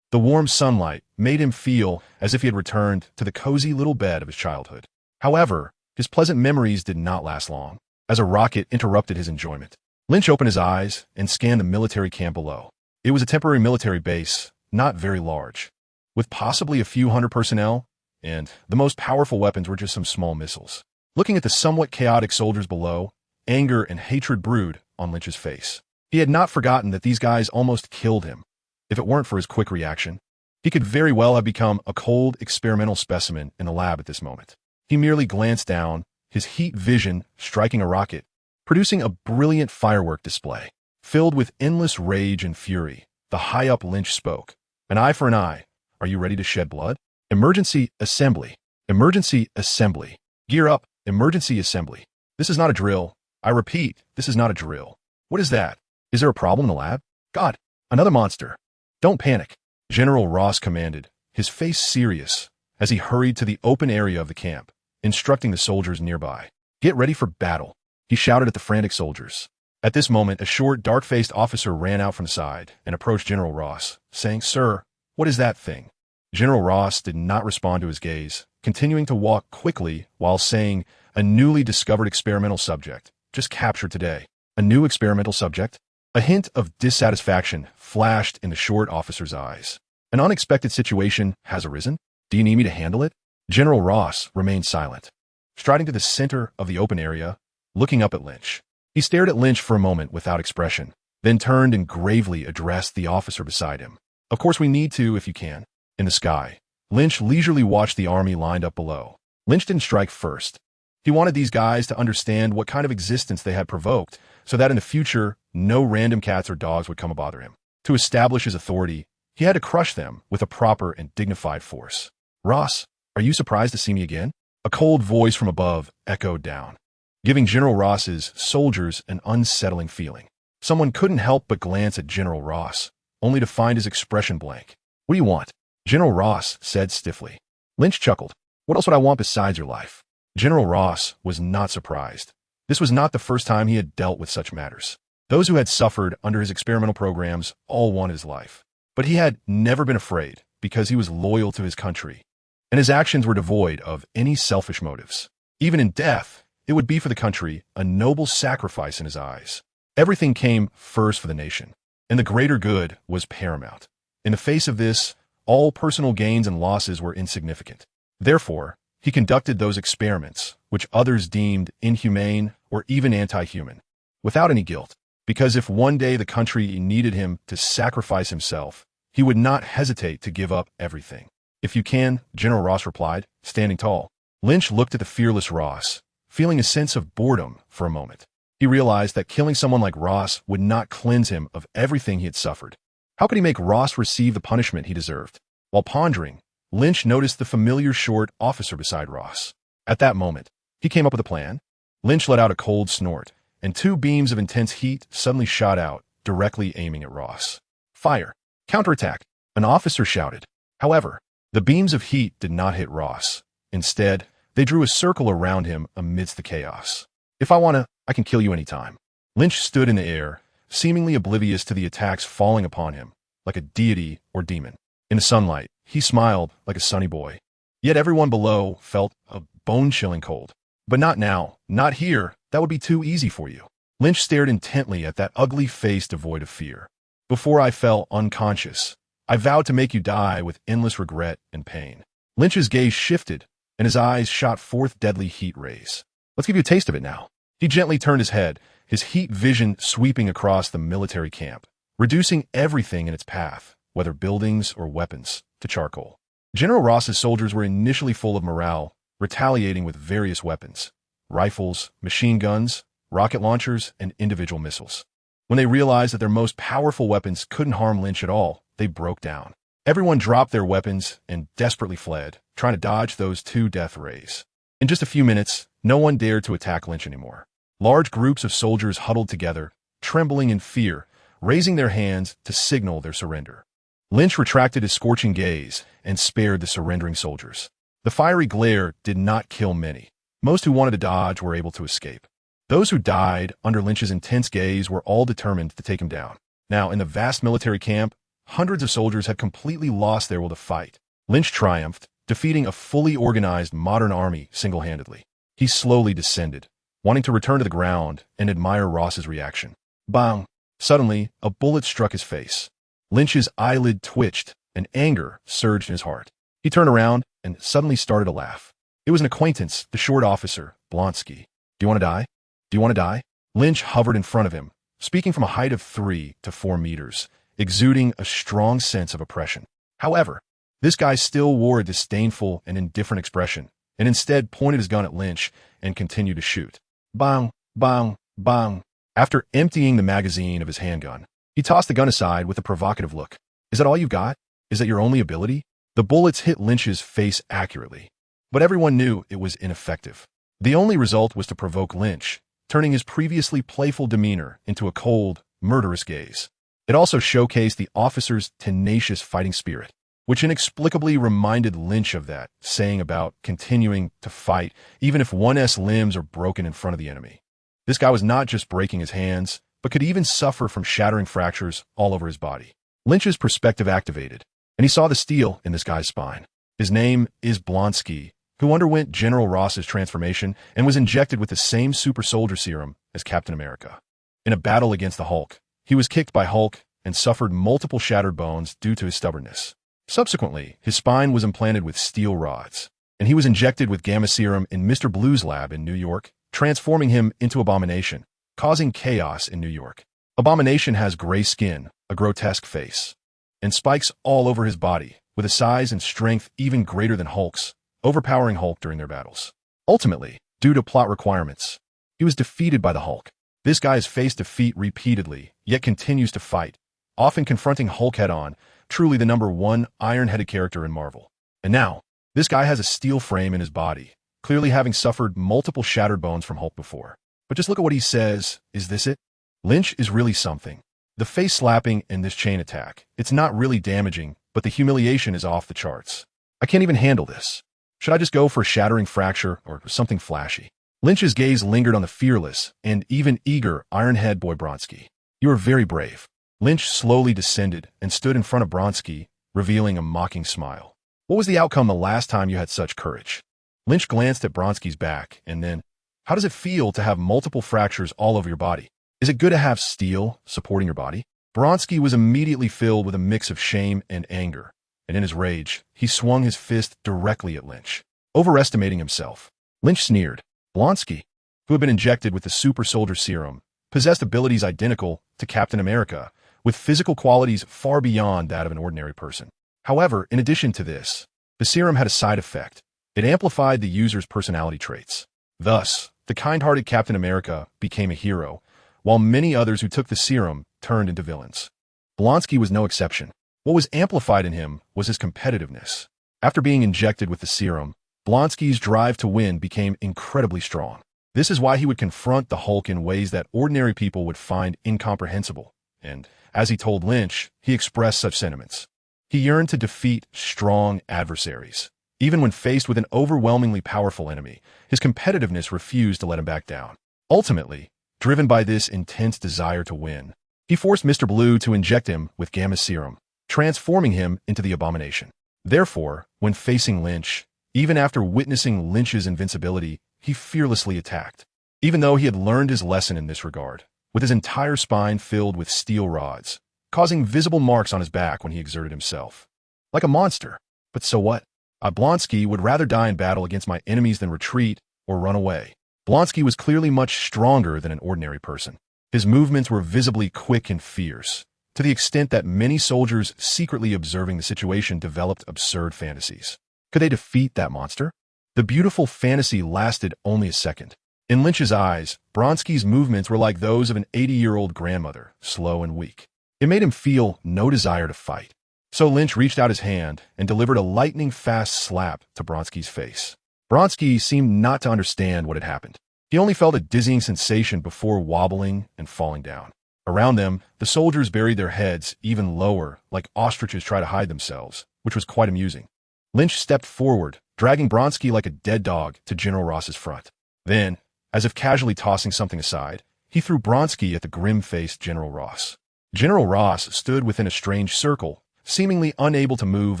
The warm sunlight made him feel as if he had returned to the cozy little bed of his childhood. However, his pleasant memories did not last long, as a rocket interrupted his enjoyment. Lynch opened his eyes and scanned the military camp below. It was a temporary military base, not very large, with possibly a few hundred personnel, and the most powerful weapons were just some small missiles. Looking at the somewhat chaotic soldiers below, anger and hatred brewed on Lynch's face. He had not forgotten that these guys almost killed him. If it weren't for his quick reaction, he could very well have become a cold experimental specimen in the lab at this moment. He merely glanced down, his heat vision striking a rocket, producing a brilliant firework display. Filled with endless rage and fury, the high-up Lynch spoke. "An eye for an eye. Are you ready to shed blood? Emergency assembly. Emergency assembly. Gear up. Emergency assembly. This is not a drill. I repeat, this is not a drill. What is that? Is there a problem in the lab? God, another monster. Don't panic," General Ross commanded, his face serious, as he hurried to the open area of the camp, instructing the soldiers nearby. "Get ready for battle," he shouted at the frantic soldiers. At this moment, a short, dark-faced officer ran out from the side and approached General Ross, saying, "Sir, what is that thing?" General Ross did not respond to his gaze, continuing to walk quickly while saying, "A newly discovered experimental subject, just captured today." "A new experimental subject?" A hint of dissatisfaction flashed in the short officer's eyes. "An unexpected situation has arisen? Do you need me to handle it?" General Ross remained silent, striding to the center of the open area, looking up at Lynch. He stared at Lynch for a moment without expression, then turned and gravely addressed the officer beside him. "Of course we need to, if you can." In the sky, Lynch leisurely watched the army lined up below. Lynch didn't strike first. He wanted these guys to understand what kind of existence they had provoked, so that in the future, no random cats or dogs would come and bother him. To establish his authority, he had to crush them with a proper and dignified force. "Ross, are you surprised to see me again?" A cold voice from above echoed down, giving General Ross's soldiers an unsettling feeling. Someone couldn't help but glance at General Ross, only to find his expression blank. "What do you want?" General Ross said stiffly. Lynch chuckled. "What else would I want besides your life?" General Ross was not surprised. This was not the first time he had dealt with such matters. Those who had suffered under his experimental programs all wanted his life. But he had never been afraid because he was loyal to his country, and his actions were devoid of any selfish motives. Even in death, it would be for the country, a noble sacrifice in his eyes. Everything came first for the nation, and the greater good was paramount. In the face of this, all personal gains and losses were insignificant. Therefore, he conducted those experiments, which others deemed inhumane or even anti-human, without any guilt, because if one day the country needed him to sacrifice himself, he would not hesitate to give up everything. "If you can," General Ross replied, standing tall. Lynch looked at the fearless Ross, feeling a sense of boredom for a moment. He realized that killing someone like Ross would not cleanse him of everything he had suffered. How could he make Ross receive the punishment he deserved? While pondering, Lynch noticed the familiar short officer beside Ross. At that moment, he came up with a plan. Lynch let out a cold snort, and two beams of intense heat suddenly shot out, directly aiming at Ross. "Fire! Counterattack!" an officer shouted. However, the beams of heat did not hit Ross. Instead, they drew a circle around him amidst the chaos. "If I wanna, I can kill you anytime." Lynch stood in the air, seemingly oblivious to the attacks falling upon him, like a deity or demon. In the sunlight, he smiled like a sunny boy. Yet everyone below felt a bone-chilling cold. "But not now, not here, that would be too easy for you." Lynch stared intently at that ugly face devoid of fear. "Before I fell unconscious, I vowed to make you die with endless regret and pain. Lynch's gaze shifted, and his eyes shot forth deadly heat rays. Let's give you a taste of it now. He gently turned his head, his heat vision sweeping across the military camp, reducing everything in its path, whether buildings or weapons, to charcoal. General Ross's soldiers were initially full of morale, retaliating with various weapons: rifles, machine guns, rocket launchers, and individual missiles. When they realized that their most powerful weapons couldn't harm Lynch at all, they broke down. Everyone dropped their weapons and desperately fled, trying to dodge those two death rays. In just a few minutes, no one dared to attack Lynch anymore. Large groups of soldiers huddled together, trembling in fear, raising their hands to signal their surrender. Lynch retracted his scorching gaze and spared the surrendering soldiers. The fiery glare did not kill many. Most who wanted to dodge were able to escape. Those who died under Lynch's intense gaze were all determined to take him down. Now, in the vast military camp, hundreds of soldiers had completely lost their will to fight. Lynch triumphed, defeating a fully organized modern army single-handedly. He slowly descended, wanting to return to the ground and admire Ross's reaction. Bang! Suddenly, a bullet struck his face. Lynch's eyelid twitched, and anger surged in his heart. He turned around and suddenly started to laugh. It was an acquaintance, the short officer, Blonsky. Do you want to die? Do you want to die? Lynch hovered in front of him, speaking from a height of 3 to 4 meters, exuding a strong sense of oppression. However, this guy still wore a disdainful and indifferent expression, and instead pointed his gun at Lynch and continued to shoot. Bang, bang, bang. After emptying the magazine of his handgun, he tossed the gun aside with a provocative look. Is that all you've got? Is that your only ability? The bullets hit Lynch's face accurately, but everyone knew it was ineffective. The only result was to provoke Lynch, turning his previously playful demeanor into a cold, murderous gaze. It also showcased the officer's tenacious fighting spirit, which inexplicably reminded Lynch of that saying about continuing to fight even if one's limbs are broken in front of the enemy. This guy was not just breaking his hands, but could even suffer from shattering fractures all over his body. Lynch's perspective activated, and he saw the steel in this guy's spine. His name is Blonsky, who underwent General Ross's transformation and was injected with the same super soldier serum as Captain America. In a battle against the Hulk, he was kicked by Hulk and suffered multiple shattered bones due to his stubbornness. Subsequently, his spine was implanted with steel rods, and he was injected with gamma serum in Mr. Blue's lab in New York, transforming him into Abomination, causing chaos in New York. Abomination has gray skin, a grotesque face, and spikes all over his body, with a size and strength even greater than Hulk's, overpowering Hulk during their battles. Ultimately, due to plot requirements, he was defeated by the Hulk. This guy has faced defeat repeatedly, yet continues to fight, often confronting Hulk head-on, truly the #1 iron-headed character in Marvel. And now, this guy has a steel frame in his body, clearly having suffered multiple shattered bones from Hulk before. But just look at what he says. Is this it? Lynch is really something. The face slapping and this chain attack, it's not really damaging, but the humiliation is off the charts. I can't even handle this. Should I just go for a shattering fracture or something flashy? Lynch's gaze lingered on the fearless and even eager Ironhead boy Blonsky. You are very brave. Lynch slowly descended and stood in front of Blonsky, revealing a mocking smile. What was the outcome the last time you had such courage? Lynch glanced at Bronsky's back, and then, how does it feel to have multiple fractures all over your body? Is it good to have steel supporting your body? Bronsky was immediately filled with a mix of shame and anger, and in his rage, he swung his fist directly at Lynch, overestimating himself. Lynch sneered. Blonsky, who had been injected with the super soldier serum, possessed abilities identical to Captain America, with physical qualities far beyond that of an ordinary person. However, in addition to this, the serum had a side effect. It amplified the user's personality traits. Thus, the kind-hearted Captain America became a hero, while many others who took the serum turned into villains. Blonsky was no exception. What was amplified in him was his competitiveness. After being injected with the serum, Blonsky's drive to win became incredibly strong. This is why he would confront the Hulk in ways that ordinary people would find incomprehensible, and, as he told Lynch, he expressed such sentiments. He yearned to defeat strong adversaries. Even when faced with an overwhelmingly powerful enemy, his competitiveness refused to let him back down. Ultimately, driven by this intense desire to win, he forced Mr. Blue to inject him with gamma serum, transforming him into the Abomination. Therefore, when facing Lynch, even after witnessing Lynch's invincibility, he fearlessly attacked. Even though he had learned his lesson in this regard, with his entire spine filled with steel rods, causing visible marks on his back when he exerted himself. Like a monster. But so what? Blonsky would rather die in battle against my enemies than retreat or run away. Blonsky was clearly much stronger than an ordinary person. His movements were visibly quick and fierce, to the extent that many soldiers secretly observing the situation developed absurd fantasies. Could they defeat that monster? The beautiful fantasy lasted only a second. In Lynch's eyes, Bronsky's movements were like those of an 80-year-old grandmother, slow and weak. It made him feel no desire to fight. So Lynch reached out his hand and delivered a lightning-fast slap to Bronsky's face. Bronsky seemed not to understand what had happened. He only felt a dizzying sensation before wobbling and falling down. Around them, the soldiers buried their heads even lower, like ostriches try to hide themselves, which was quite amusing. Lynch stepped forward, dragging Bronsky like a dead dog to General Ross's front. Then, as if casually tossing something aside, he threw Bronsky at the grim-faced General Ross. General Ross stood within a strange circle, seemingly unable to move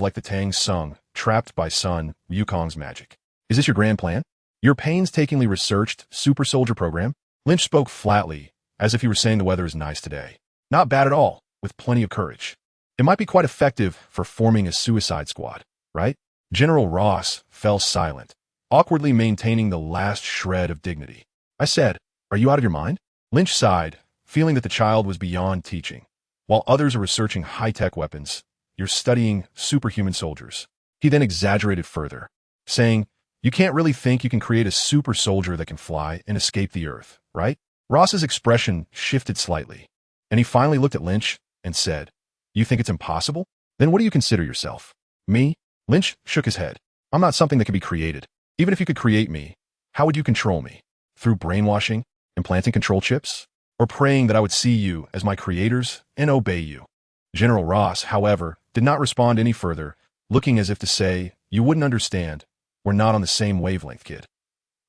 like the Tang Sung, trapped by Sun Wukong's magic. Is this your grand plan? Your painstakingly researched super soldier program? Lynch spoke flatly, as if he were saying the weather is nice today. Not bad at all, with plenty of courage. It might be quite effective for forming a suicide squad, right? General Ross fell silent, awkwardly maintaining the last shred of dignity. I said, "Are you out of your mind?" Lynch sighed, feeling that the child was beyond teaching. While others are researching high-tech weapons, you're studying superhuman soldiers. He then exaggerated further, saying, "You can't really think you can create a super soldier that can fly and escape the Earth, right?" Ross's expression shifted slightly, and he finally looked at Lynch and said, "You think it's impossible? Then what do you consider yourself?" "Me?" Lynch shook his head. "I'm not something that can be created. Even if you could create me, how would you control me? Through brainwashing, implanting control chips, or praying that I would see you as my creators and obey you?" General Ross, however, did not respond any further, looking as if to say, "You wouldn't understand. We're not on the same wavelength, kid."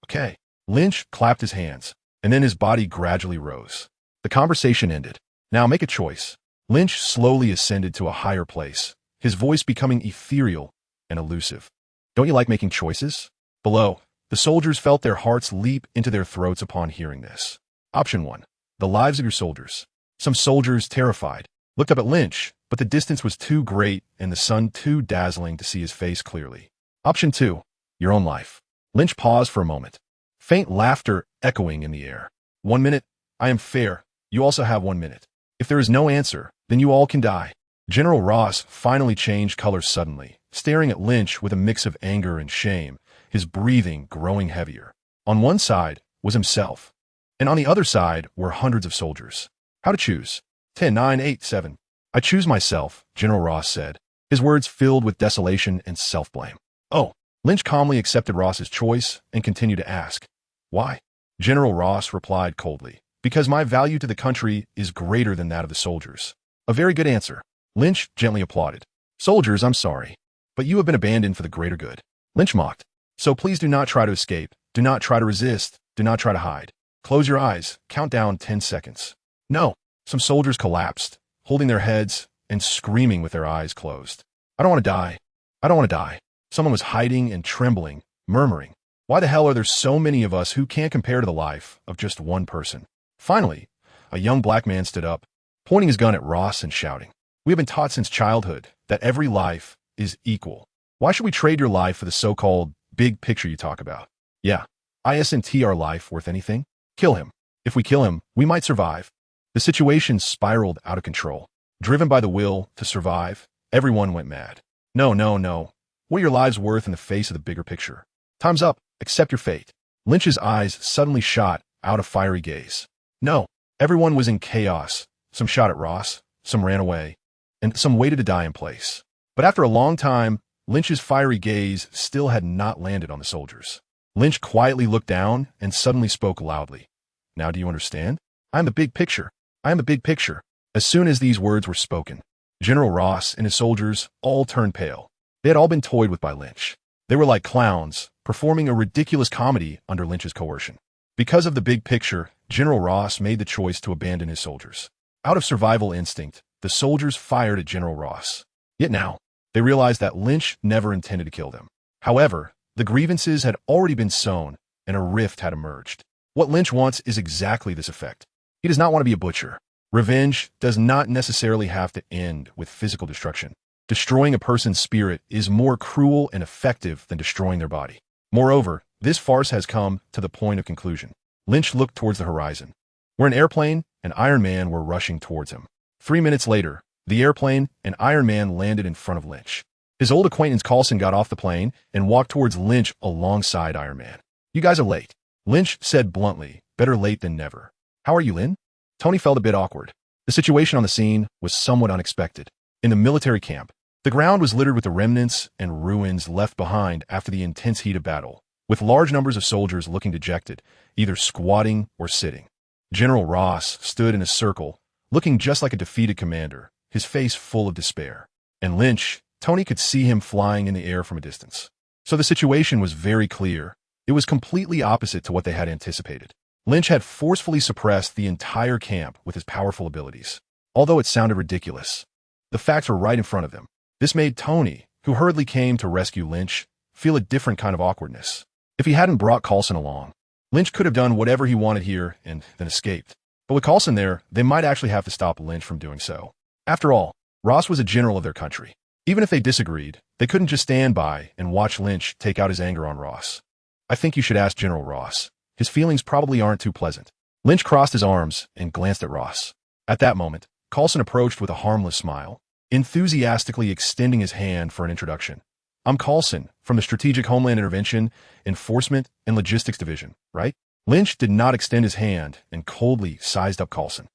"Okay." Lynch clapped his hands, and then his body gradually rose. The conversation ended. "Now make a choice." Lynch slowly ascended to a higher place, his voice becoming ethereal and elusive. "Don't you like making choices?" Below, the soldiers felt their hearts leap into their throats upon hearing this. Option 1. The lives of your soldiers. Some soldiers, terrified, looked up at Lynch, but the distance was too great and the sun too dazzling to see his face clearly. Option 2. Your own life. Lynch paused for a moment, faint laughter echoing in the air. 1 minute. I am fair. You also have 1 minute. If there is no answer, then you all can die. General Ross finally changed color suddenly, staring at Lynch with a mix of anger and shame, his breathing growing heavier. On one side was himself, and on the other side were hundreds of soldiers. How to choose? 10, 9, 8, 7. "I choose myself," General Ross said, his words filled with desolation and self-blame. "Oh." Lynch calmly accepted Ross's choice and continued to ask, "Why?" General Ross replied coldly, "Because my value to the country is greater than that of the soldiers." "A very good answer." Lynch gently applauded. "Soldiers, I'm sorry, but you have been abandoned for the greater good." Lynch mocked. "So please do not try to escape. Do not try to resist. Do not try to hide. Close your eyes. Count down 10 seconds. No." Some soldiers collapsed, holding their heads and screaming with their eyes closed. "I don't want to die. I don't want to die." Someone was hiding and trembling, murmuring, "Why the hell are there so many of us who can't compare to the life of just one person?" Finally, a young black man stood up, pointing his gun at Ross and shouting, "We have been taught since childhood that every life is equal. Why should we trade your life for the so-called big picture you talk about? Yeah, isn't our life worth anything? Kill him. If we kill him, we might survive." The situation spiraled out of control. Driven by the will to survive, everyone went mad. "No, no, no. What are your lives worth in the face of the bigger picture? Time's up. Accept your fate." Lynch's eyes suddenly shot out a fiery gaze. No, everyone was in chaos. Some shot at Ross, some ran away, and some waited to die in place. But after a long time, Lynch's fiery gaze still had not landed on the soldiers. Lynch quietly looked down and suddenly spoke loudly. "Now do you understand? I am the big picture. I am the big picture." As soon as these words were spoken, General Ross and his soldiers all turned pale. They had all been toyed with by Lynch. They were like clowns, performing a ridiculous comedy under Lynch's coercion. Because of the big picture, General Ross made the choice to abandon his soldiers. Out of survival instinct, the soldiers fired at General Ross. Yet now, they realized that Lynch never intended to kill them. However, the grievances had already been sown, and a rift had emerged. What Lynch wants is exactly this effect. He does not want to be a butcher. Revenge does not necessarily have to end with physical destruction. Destroying a person's spirit is more cruel and effective than destroying their body. Moreover, this farce has come to the point of conclusion. Lynch looked towards the horizon, where an airplane and Iron Man were rushing towards him. 3 minutes later, the airplane and Iron Man landed in front of Lynch. His old acquaintance Coulson got off the plane and walked towards Lynch alongside Iron Man. "You guys are late," Lynch said bluntly. "Better late than never." "How are you, Lynn?" Tony felt a bit awkward. The situation on the scene was somewhat unexpected. In the military camp, the ground was littered with the remnants and ruins left behind after the intense heat of battle, with large numbers of soldiers looking dejected, either squatting or sitting. General Ross stood in a circle, looking just like a defeated commander, his face full of despair. And Lynch, Tony could see him flying in the air from a distance. So the situation was very clear. It was completely opposite to what they had anticipated. Lynch had forcefully suppressed the entire camp with his powerful abilities. Although it sounded ridiculous, the facts were right in front of them. This made Tony, who hurriedly came to rescue Lynch, feel a different kind of awkwardness. If he hadn't brought Coulson along, Lynch could have done whatever he wanted here and then escaped. But with Coulson there, they might actually have to stop Lynch from doing so. After all, Ross was a general of their country. Even if they disagreed, they couldn't just stand by and watch Lynch take out his anger on Ross. "I think you should ask General Ross. His feelings probably aren't too pleasant." Lynch crossed his arms and glanced at Ross. At that moment, Coulson approached with a harmless smile, enthusiastically extending his hand for an introduction. "I'm Coulson, from the Strategic Homeland Intervention, Enforcement, and Logistics Division, right?" Lynch did not extend his hand and coldly sized up Coulson.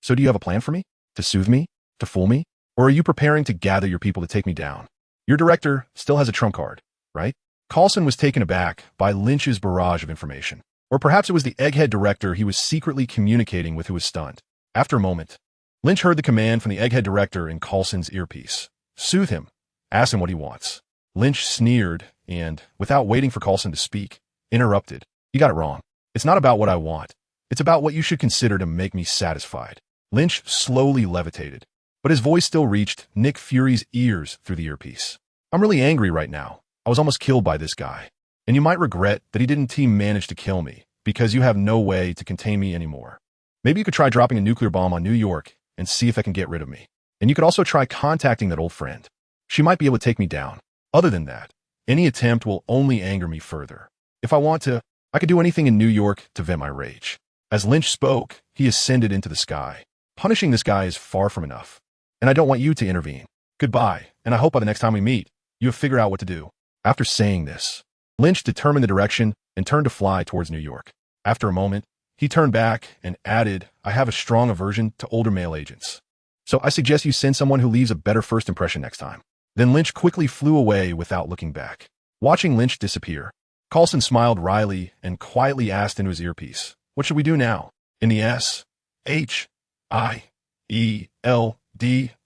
"So do you have a plan for me? To soothe me? To fool me? Or are you preparing to gather your people to take me down? Your director still has a trump card, right?" Coulson was taken aback by Lynch's barrage of information. Or perhaps it was the egghead director he was secretly communicating with who was stunned. After a moment, Lynch heard the command from the egghead director in Coulson's earpiece. "Soothe him. Ask him what he wants." Lynch sneered and, without waiting for Coulson to speak, interrupted. "You got it wrong. It's not about what I want. It's about what you should consider to make me satisfied." Lynch slowly levitated, but his voice still reached Nick Fury's ears through the earpiece. "I'm really angry right now. I was almost killed by this guy. And you might regret that he didn't manage to kill me, because you have no way to contain me anymore. Maybe you could try dropping a nuclear bomb on New York and see if that can get rid of me. And you could also try contacting that old friend. She might be able to take me down. Other than that, any attempt will only anger me further. If I want to, I could do anything in New York to vent my rage." As Lynch spoke, he ascended into the sky. "Punishing this guy is far from enough. And I don't want you to intervene. Goodbye, and I hope by the next time we meet, you have figured out what to do." After saying this, Lynch determined the direction and turned to fly towards New York. After a moment, he turned back and added, "I have a strong aversion to older male agents. So I suggest you send someone who leaves a better first impression next time." Then Lynch quickly flew away without looking back. Watching Lynch disappear, Coulson smiled wryly and quietly asked into his earpiece, "What should we do now?" In the SHIELD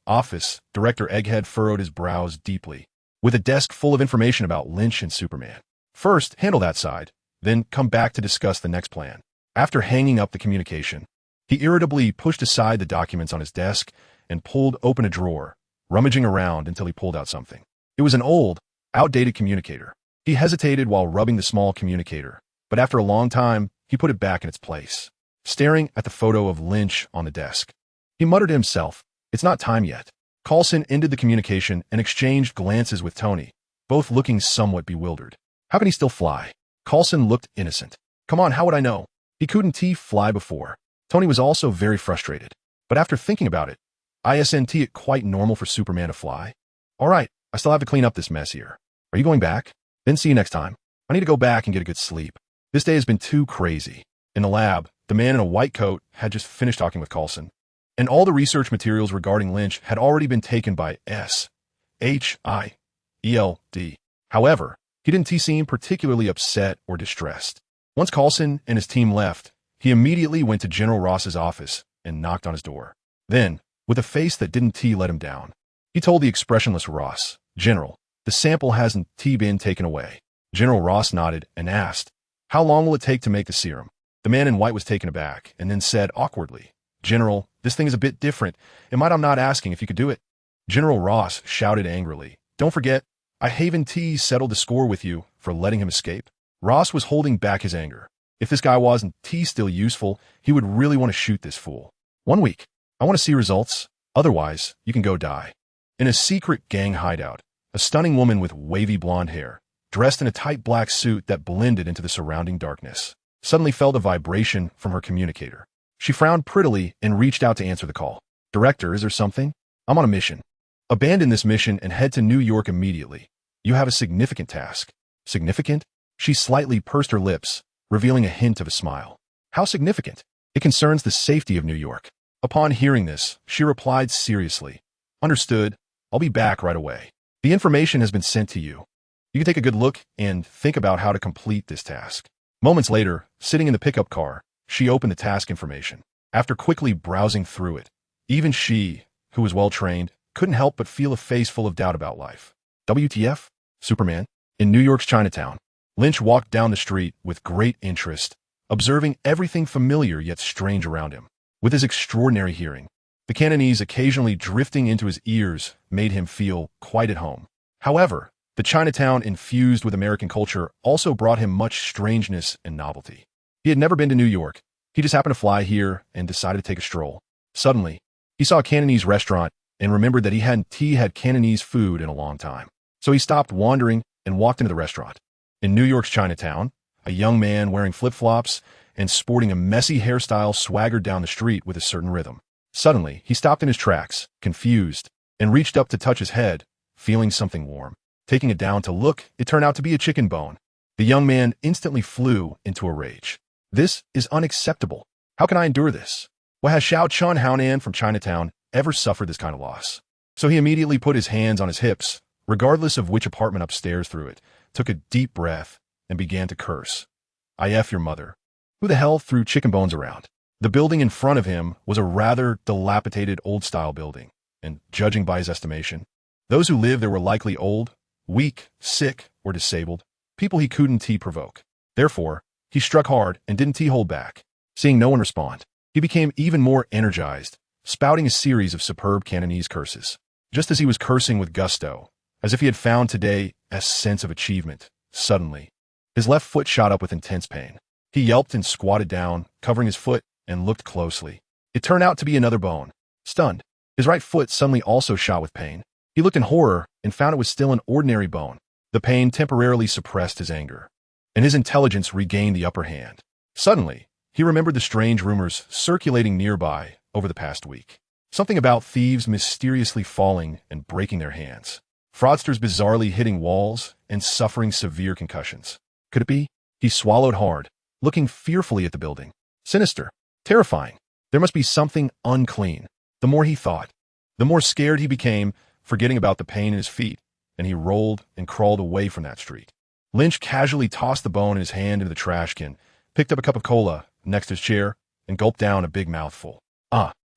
office, Director Egghead furrowed his brows deeply. With a desk full of information about Lynch and Superman. "First, handle that side, then come back to discuss the next plan." After hanging up the communication, he irritably pushed aside the documents on his desk and pulled open a drawer, rummaging around until he pulled out something. It was an old, outdated communicator. He hesitated while rubbing the small communicator, but after a long time, he put it back in its place, staring at the photo of Lynch on the desk. He muttered to himself, "It's not time yet." Coulson ended the communication and exchanged glances with Tony, both looking somewhat bewildered. How can he still fly? Coulson looked innocent. "Come on, how would I know? He couldn't fly before." Tony was also very frustrated. But after thinking about it, isn't it quite normal for Superman to fly? "All right, I still have to clean up this mess here. Are you going back? Then see you next time. I need to go back and get a good sleep. This day has been too crazy." In the lab, the man in a white coat had just finished talking with Coulson, and all the research materials regarding Lynch had already been taken by SHIELD. However, he didn't seem particularly upset or distressed. Once Coulson and his team left, he immediately went to General Ross's office and knocked on his door. Then, with a face that didn't let him down, he told the expressionless Ross, "General, the sample hasn't been taken away." General Ross nodded and asked, "How long will it take to make the serum?" The man in white was taken aback and then said awkwardly, "General, this thing is a bit different, and I'm not asking if you could do it." General Ross shouted angrily, "Don't forget, I haven't settled the score with you for letting him escape." Ross was holding back his anger. If this guy wasn't still useful, he would really want to shoot this fool. 1 week. I want to see results. Otherwise, you can go die. In a secret gang hideout, a stunning woman with wavy blonde hair, dressed in a tight black suit that blended into the surrounding darkness, suddenly felt a vibration from her communicator. She frowned prettily and reached out to answer the call. Director, is there something? I'm on a mission. Abandon this mission and head to New York immediately. You have a significant task. Significant? She slightly pursed her lips, revealing a hint of a smile. How significant? It concerns the safety of New York. Upon hearing this, she replied seriously. Understood. I'll be back right away. The information has been sent to you. You can take a good look and think about how to complete this task. Moments later, sitting in the pickup car, she opened the task information. After quickly browsing through it, even she, who was well-trained, couldn't help but feel a face full of doubt about life. WTF? Superman? In New York's Chinatown, Lynch walked down the street with great interest, observing everything familiar yet strange around him. With his extraordinary hearing, the Cantonese occasionally drifting into his ears made him feel quite at home. However, the Chinatown infused with American culture also brought him much strangeness and novelty. He had never been to New York. He just happened to fly here and decided to take a stroll. Suddenly, he saw a Cantonese restaurant and remembered that he hadn't had Cantonese food in a long time. So he stopped wandering and walked into the restaurant. In New York's Chinatown, a young man wearing flip-flops and sporting a messy hairstyle swaggered down the street with a certain rhythm. Suddenly, he stopped in his tracks, confused, and reached up to touch his head, feeling something warm. Taking it down to look, it turned out to be a chicken bone. The young man instantly flew into a rage. This is unacceptable. How can I endure this? Why has Xiao Chun Haonan from Chinatown ever suffered this kind of loss? So he immediately put his hands on his hips, regardless of which apartment upstairs through it, took a deep breath, and began to curse. I F your mother. Who the hell threw chicken bones around? The building in front of him was a rather dilapidated old-style building, and judging by his estimation, those who lived there were likely old, weak, sick, or disabled, people he couldn't provoke. Therefore, he struck hard and didn't hold back. Seeing no one respond, he became even more energized, spouting a series of superb Cantonese curses. Just as he was cursing with gusto, as if he had found today a sense of achievement, suddenly, his left foot shot up with intense pain. He yelped and squatted down, covering his foot, and looked closely. It turned out to be another bone. Stunned, his right foot suddenly also shot with pain. He looked in horror and found it was still an ordinary bone. The pain temporarily suppressed his anger, and his intelligence regained the upper hand. Suddenly, he remembered the strange rumors circulating nearby over the past week. Something about thieves mysteriously falling and breaking their hands. Fraudsters bizarrely hitting walls and suffering severe concussions. Could it be? He swallowed hard, looking fearfully at the building. Sinister. Terrifying. There must be something unclean. The more he thought, the more scared he became, forgetting about the pain in his feet, and he rolled and crawled away from that street. Lynch casually tossed the bone in his hand into the trash can, picked up a cup of cola next to his chair, and gulped down a big mouthful.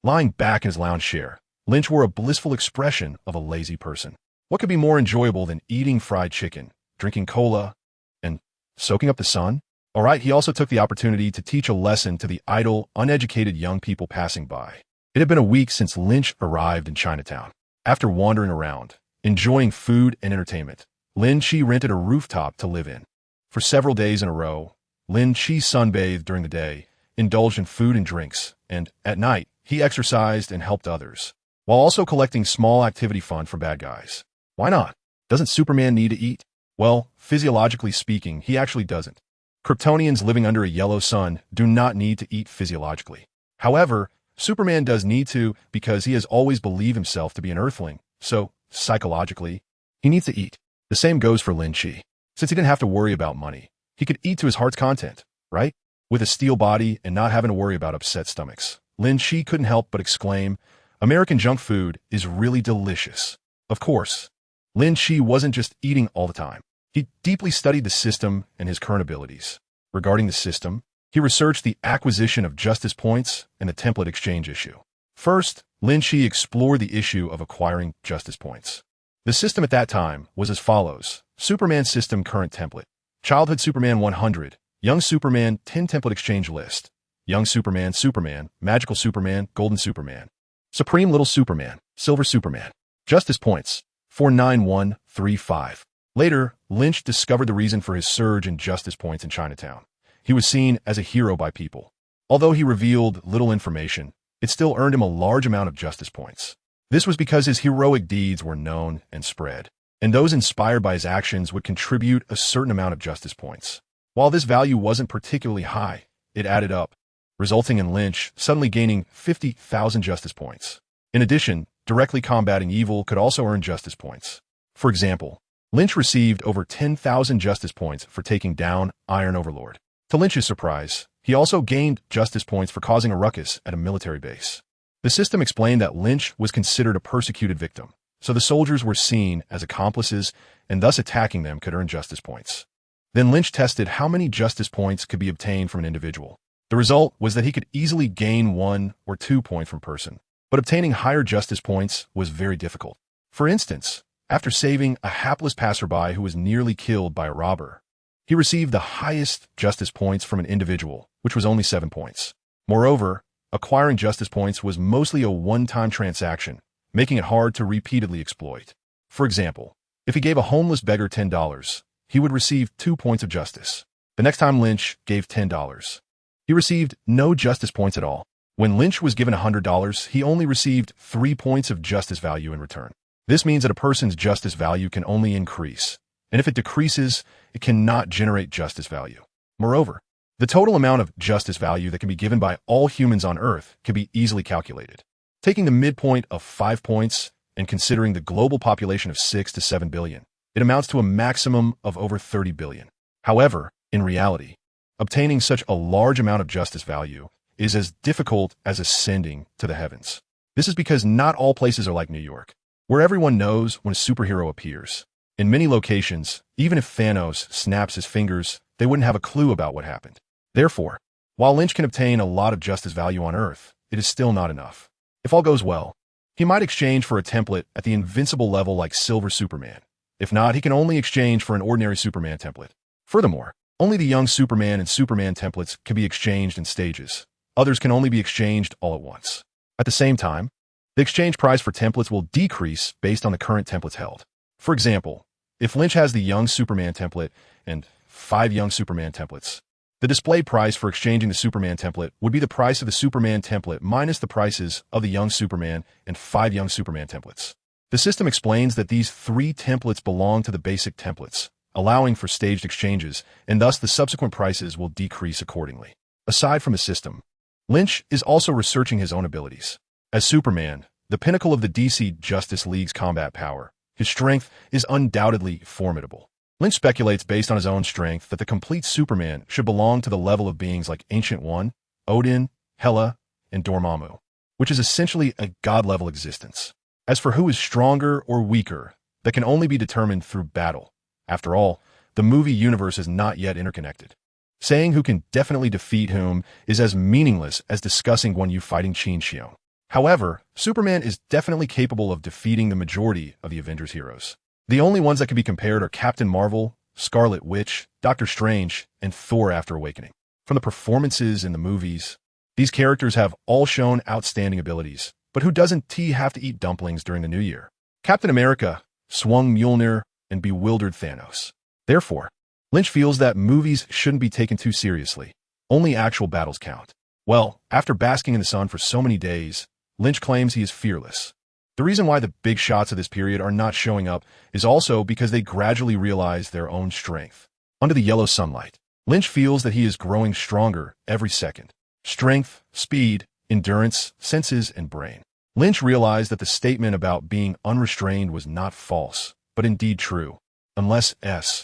Lying back in his lounge chair, Lynch wore a blissful expression of a lazy person. What could be more enjoyable than eating fried chicken, drinking cola, and soaking up the sun? All right, he also took the opportunity to teach a lesson to the idle, uneducated young people passing by. It had been a week since Lynch arrived in Chinatown. After wandering around, enjoying food and entertainment, Lin Chi rented a rooftop to live in. For several days in a row, Lin Chi sunbathed during the day, indulged in food and drinks, and, at night, he exercised and helped others, while also collecting small activity fund for bad guys. Why not? Doesn't Superman need to eat? Well, physiologically speaking, he actually doesn't. Kryptonians living under a yellow sun do not need to eat physiologically. However, Superman does need to because he has always believed himself to be an Earthling, so, psychologically, he needs to eat. The same goes for Lin Chi. Since he didn't have to worry about money, he could eat to his heart's content, right? With a steel body and not having to worry about upset stomachs, Lin Chi couldn't help but exclaim, American junk food is really delicious. Of course, Lin Chi wasn't just eating all the time. He deeply studied the system and his current abilities. Regarding the system, he researched the acquisition of justice points and the template exchange issue. First, Lin Chi explored the issue of acquiring justice points. The system at that time was as follows. Superman System Current Template. Childhood Superman 100. Young Superman 10 Template Exchange List. Young Superman, Superman, Magical Superman, Golden Superman. Supreme Little Superman, Silver Superman. Justice Points. 49135. Later, Lynch discovered the reason for his surge in justice points in Chinatown. He was seen as a hero by people. Although he revealed little information, it still earned him a large amount of justice points. This was because his heroic deeds were known and spread, and those inspired by his actions would contribute a certain amount of justice points. While this value wasn't particularly high, it added up, resulting in Lynch suddenly gaining 50,000 justice points. In addition, directly combating evil could also earn justice points. For example, Lynch received over 10,000 justice points for taking down Iron Overlord. To Lynch's surprise, he also gained justice points for causing a ruckus at a military base. The system explained that Lynch was considered a persecuted victim, so the soldiers were seen as accomplices, and thus attacking them could earn justice points. Then Lynch tested how many justice points could be obtained from an individual. The result was that he could easily gain 1 or 2 points from person, but obtaining higher justice points was very difficult. For instance, after saving a hapless passerby who was nearly killed by a robber, he received the highest justice points from an individual, which was only 7 points. Moreover, acquiring justice points was mostly a one-time transaction, making it hard to repeatedly exploit. For example, if he gave a homeless beggar $10, he would receive 2 points of justice. The next time Lynch gave $10, he received no justice points at all. When Lynch was given $100, he only received 3 points of justice value in return. This means that a person's justice value can only increase, and if it decreases, it cannot generate justice value. Moreover, the total amount of justice value that can be given by all humans on Earth can be easily calculated. Taking the midpoint of 5 points and considering the global population of 6 to 7 billion, it amounts to a maximum of over 30 billion. However, in reality, obtaining such a large amount of justice value is as difficult as ascending to the heavens. This is because not all places are like New York, where everyone knows when a superhero appears. In many locations, even if Thanos snaps his fingers, they wouldn't have a clue about what happened. Therefore, while Lynch can obtain a lot of justice value on Earth, it is still not enough. If all goes well, he might exchange for a template at the invincible level like Silver Superman. If not, he can only exchange for an ordinary Superman template. Furthermore, only the Young Superman and Superman templates can be exchanged in stages. Others can only be exchanged all at once. At the same time, the exchange price for templates will decrease based on the current templates held. For example, if Lynch has the Young Superman template and 5 Young Superman templates, the display price for exchanging the Superman template would be the price of the Superman template minus the prices of the Young Superman and 5 Young Superman templates. The system explains that these 3 templates belong to the basic templates, allowing for staged exchanges, and thus the subsequent prices will decrease accordingly. Aside from the system, Lynch is also researching his own abilities. As Superman, the pinnacle of the DC Justice League's combat power, his strength is undoubtedly formidable. Lynch speculates based on his own strength that the complete Superman should belong to the level of beings like Ancient One, Odin, Hela, and Dormammu, which is essentially a god-level existence. As for who is stronger or weaker, that can only be determined through battle. After all, the movie universe is not yet interconnected. Saying who can definitely defeat whom is as meaningless as discussing Guan Yu fighting Qin Xiong. However, Superman is definitely capable of defeating the majority of the Avengers heroes. The only ones that can be compared are Captain Marvel, Scarlet Witch, Doctor Strange, and Thor After Awakening. From the performances in the movies, these characters have all shown outstanding abilities, but who doesn't have to eat dumplings during the New Year? Captain America swung Mjolnir and bewildered Thanos. Therefore, Lynch feels that movies shouldn't be taken too seriously. Only actual battles count. Well, after basking in the sun for so many days, Lynch claims he is fearless. The reason why the big shots of this period are not showing up is also because they gradually realize their own strength. Under the yellow sunlight, Lynch feels that he is growing stronger every second. Strength, speed, endurance, senses, and brain. Lynch realized that the statement about being unrestrained was not false, but indeed true, unless S.H.I.D.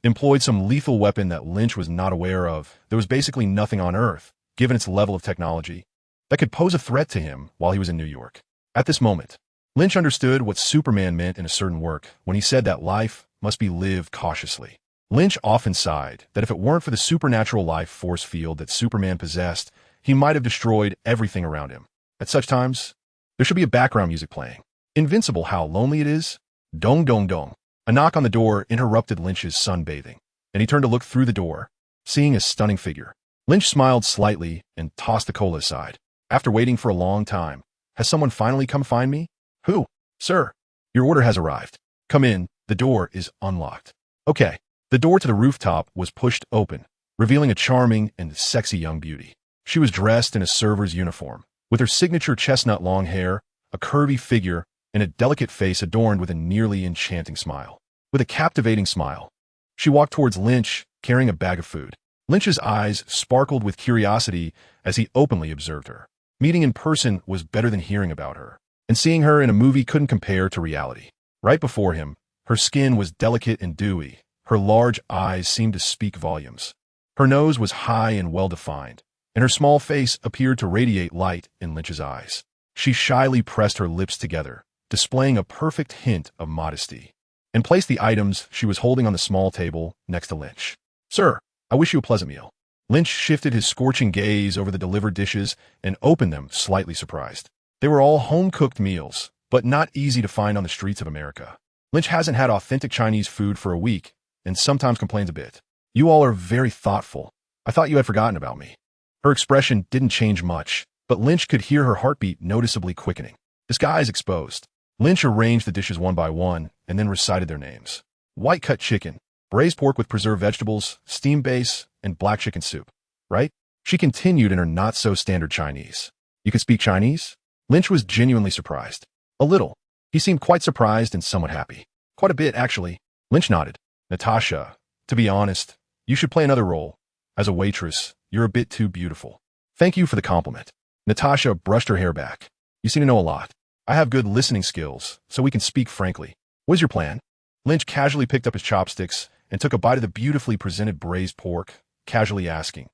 employed some lethal weapon that Lynch was not aware of. There was basically nothing on Earth, given its level of technology, that could pose a threat to him while he was in New York. At this moment, Lynch understood what Superman meant in a certain work when he said that life must be lived cautiously. Lynch often sighed that if it weren't for the supernatural life force field that Superman possessed, he might have destroyed everything around him. At such times, there should be a background music playing. Invincible, how lonely it is. Dong dong dong. A knock on the door interrupted Lynch's sunbathing, and he turned to look through the door, seeing a stunning figure. Lynch smiled slightly and tossed the cola aside. After waiting for a long time, has someone finally come find me? Who? Sir, your order has arrived. Come in, the door is unlocked. Okay. The door to the rooftop was pushed open, revealing a charming and sexy young beauty. She was dressed in a server's uniform, with her signature chestnut long hair, a curvy figure, and a delicate face adorned with a nearly enchanting smile. With a captivating smile, she walked towards Lynch, carrying a bag of food. Lynch's eyes sparkled with curiosity as he openly observed her. Meeting in person was better than hearing about her, and seeing her in a movie couldn't compare to reality. Right before him, her skin was delicate and dewy. Her large eyes seemed to speak volumes. Her nose was high and well-defined, and her small face appeared to radiate light in Lynch's eyes. She shyly pressed her lips together, displaying a perfect hint of modesty, and placed the items she was holding on the small table next to Lynch. "Sir, I wish you a pleasant meal." Lynch shifted his scorching gaze over the delivered dishes and opened them, slightly surprised. They were all home-cooked meals, but not easy to find on the streets of America. Lynch hasn't had authentic Chinese food for a week, and sometimes complains a bit. "You all are very thoughtful. I thought you had forgotten about me." Her expression didn't change much, but Lynch could hear her heartbeat noticeably quickening. Disguise exposed. Lynch arranged the dishes one by one and then recited their names. White-cut chicken, braised pork with preserved vegetables, steamed base, and black chicken soup. Right? She continued in her not-so-standard Chinese. "You can speak Chinese?" Lynch was genuinely surprised. A little. He seemed quite surprised and somewhat happy. "Quite a bit, actually." Lynch nodded. "Natasha, to be honest, you should play another role. As a waitress, you're a bit too beautiful." "Thank you for the compliment." Natasha brushed her hair back. "You seem to know a lot. I have good listening skills, so we can speak frankly. What is your plan?" Lynch casually picked up his chopsticks and took a bite of the beautifully presented braised pork, casually asking,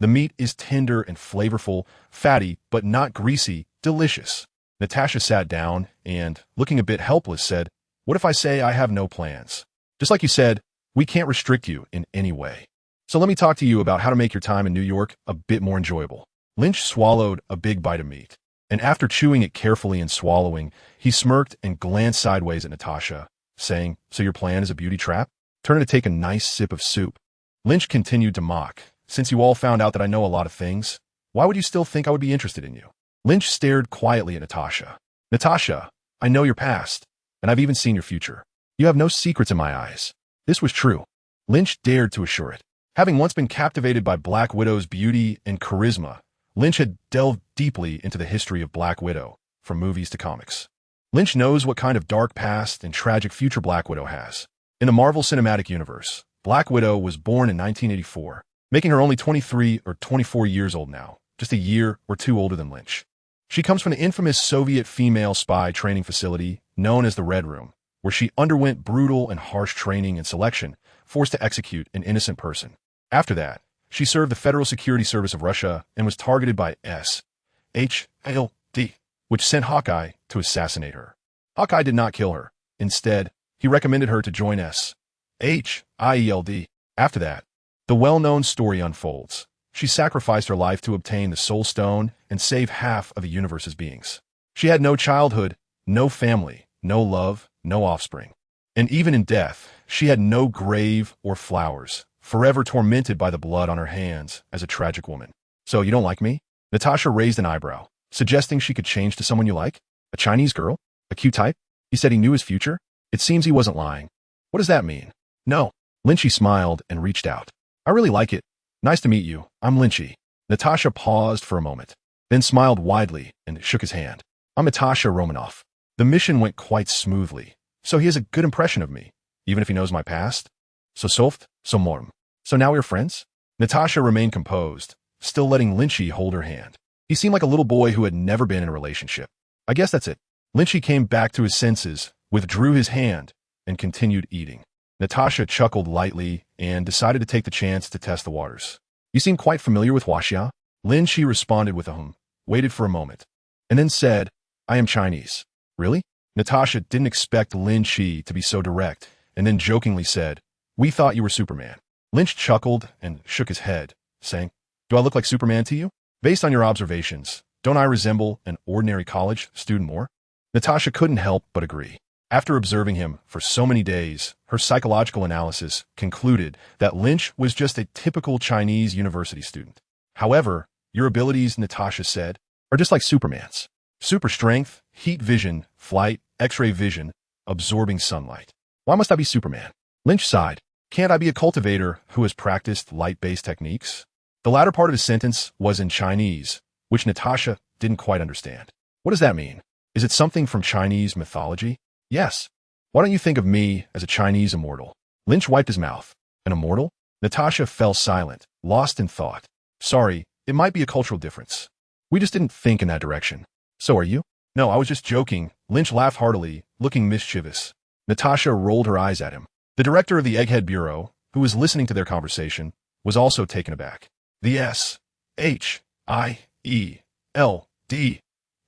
The meat is tender and flavorful, fatty, but not greasy, delicious." Natasha sat down and, looking a bit helpless, said, "What if I say I have no plans? Just like you said, we can't restrict you in any way. So let me talk to you about how to make your time in New York a bit more enjoyable." Lynch swallowed a big bite of meat, and after chewing it carefully and swallowing, he smirked and glanced sideways at Natasha, saying, "So your plan is a beauty trap? Turn to take a nice sip of soup." Lynch continued to mock. "Since you all found out that I know a lot of things, why would you still think I would be interested in you?" Lynch stared quietly at Natasha. "Natasha, I know your past, and I've even seen your future. You have no secrets in my eyes." This was true. Lynch dared to assure it. Having once been captivated by Black Widow's beauty and charisma, Lynch had delved deeply into the history of Black Widow, from movies to comics. Lynch knows what kind of dark past and tragic future Black Widow has. In the Marvel Cinematic Universe, Black Widow was born in 1984, making her only 23 or 24 years old now, just a year or two older than Lynch. She comes from the infamous Soviet female spy training facility known as the Red Room, where she underwent brutal and harsh training and selection, forced to execute an innocent person. After that, she served the Federal Security Service of Russia and was targeted by S.H.I.L.D., which sent Hawkeye to assassinate her. Hawkeye did not kill her. Instead, he recommended her to join S.H.I.L.D. After that, the well-known story unfolds. She sacrificed her life to obtain the Soul Stone and save half of the universe's beings. She had no childhood, no family, no love, no offspring. And even in death, she had no grave or flowers, forever tormented by the blood on her hands as a tragic woman. "So you don't like me?" Natasha raised an eyebrow, suggesting she could change to someone you like? A Chinese girl? A cute type? He said he knew his future. It seems he wasn't lying. What does that mean? "No." Lynchy smiled and reached out. "I really like it. Nice to meet you. I'm Lynchy." Natasha paused for a moment, then smiled widely and shook his hand. "I'm Natasha Romanoff." The mission went quite smoothly, so he has a good impression of me, even if he knows my past. "So soft, so warm. So now we're friends?" Natasha remained composed, still letting Lynchy hold her hand. He seemed like a little boy who had never been in a relationship. "I guess that's it." Lynchy came back to his senses, withdrew his hand, and continued eating. Natasha chuckled lightly and decided to take the chance to test the waters. "You seem quite familiar with Huaxia?" Lynchy responded with a waited for a moment, and then said, "I am Chinese." "Really?" Natasha didn't expect Lynchy to be so direct, and then jokingly said, "We thought you were Superman." Lynch chuckled and shook his head, saying, "Do I look like Superman to you? Based on your observations, don't I resemble an ordinary college student more?" Natasha couldn't help but agree. After observing him for so many days, her psychological analysis concluded that Lynch was just a typical Chinese university student. "However, your abilities," Natasha said, "are just like Superman's. Super strength, heat vision, flight, X-ray vision, absorbing sunlight. Why must I be Superman?" Lynch sighed. "Can't I be a cultivator who has practiced light-based techniques?" The latter part of his sentence was in Chinese, which Natasha didn't quite understand. What does that mean? Is it something from Chinese mythology? Yes. Why don't you think of me as a Chinese immortal? Lynch wiped his mouth. An immortal? Natasha fell silent, lost in thought. Sorry, it might be a cultural difference. We just didn't think in that direction. So are you? No, I was just joking. Lynch laughed heartily, looking mischievous. Natasha rolled her eyes at him. The director of the Egghead Bureau, who was listening to their conversation, was also taken aback. The SHIELD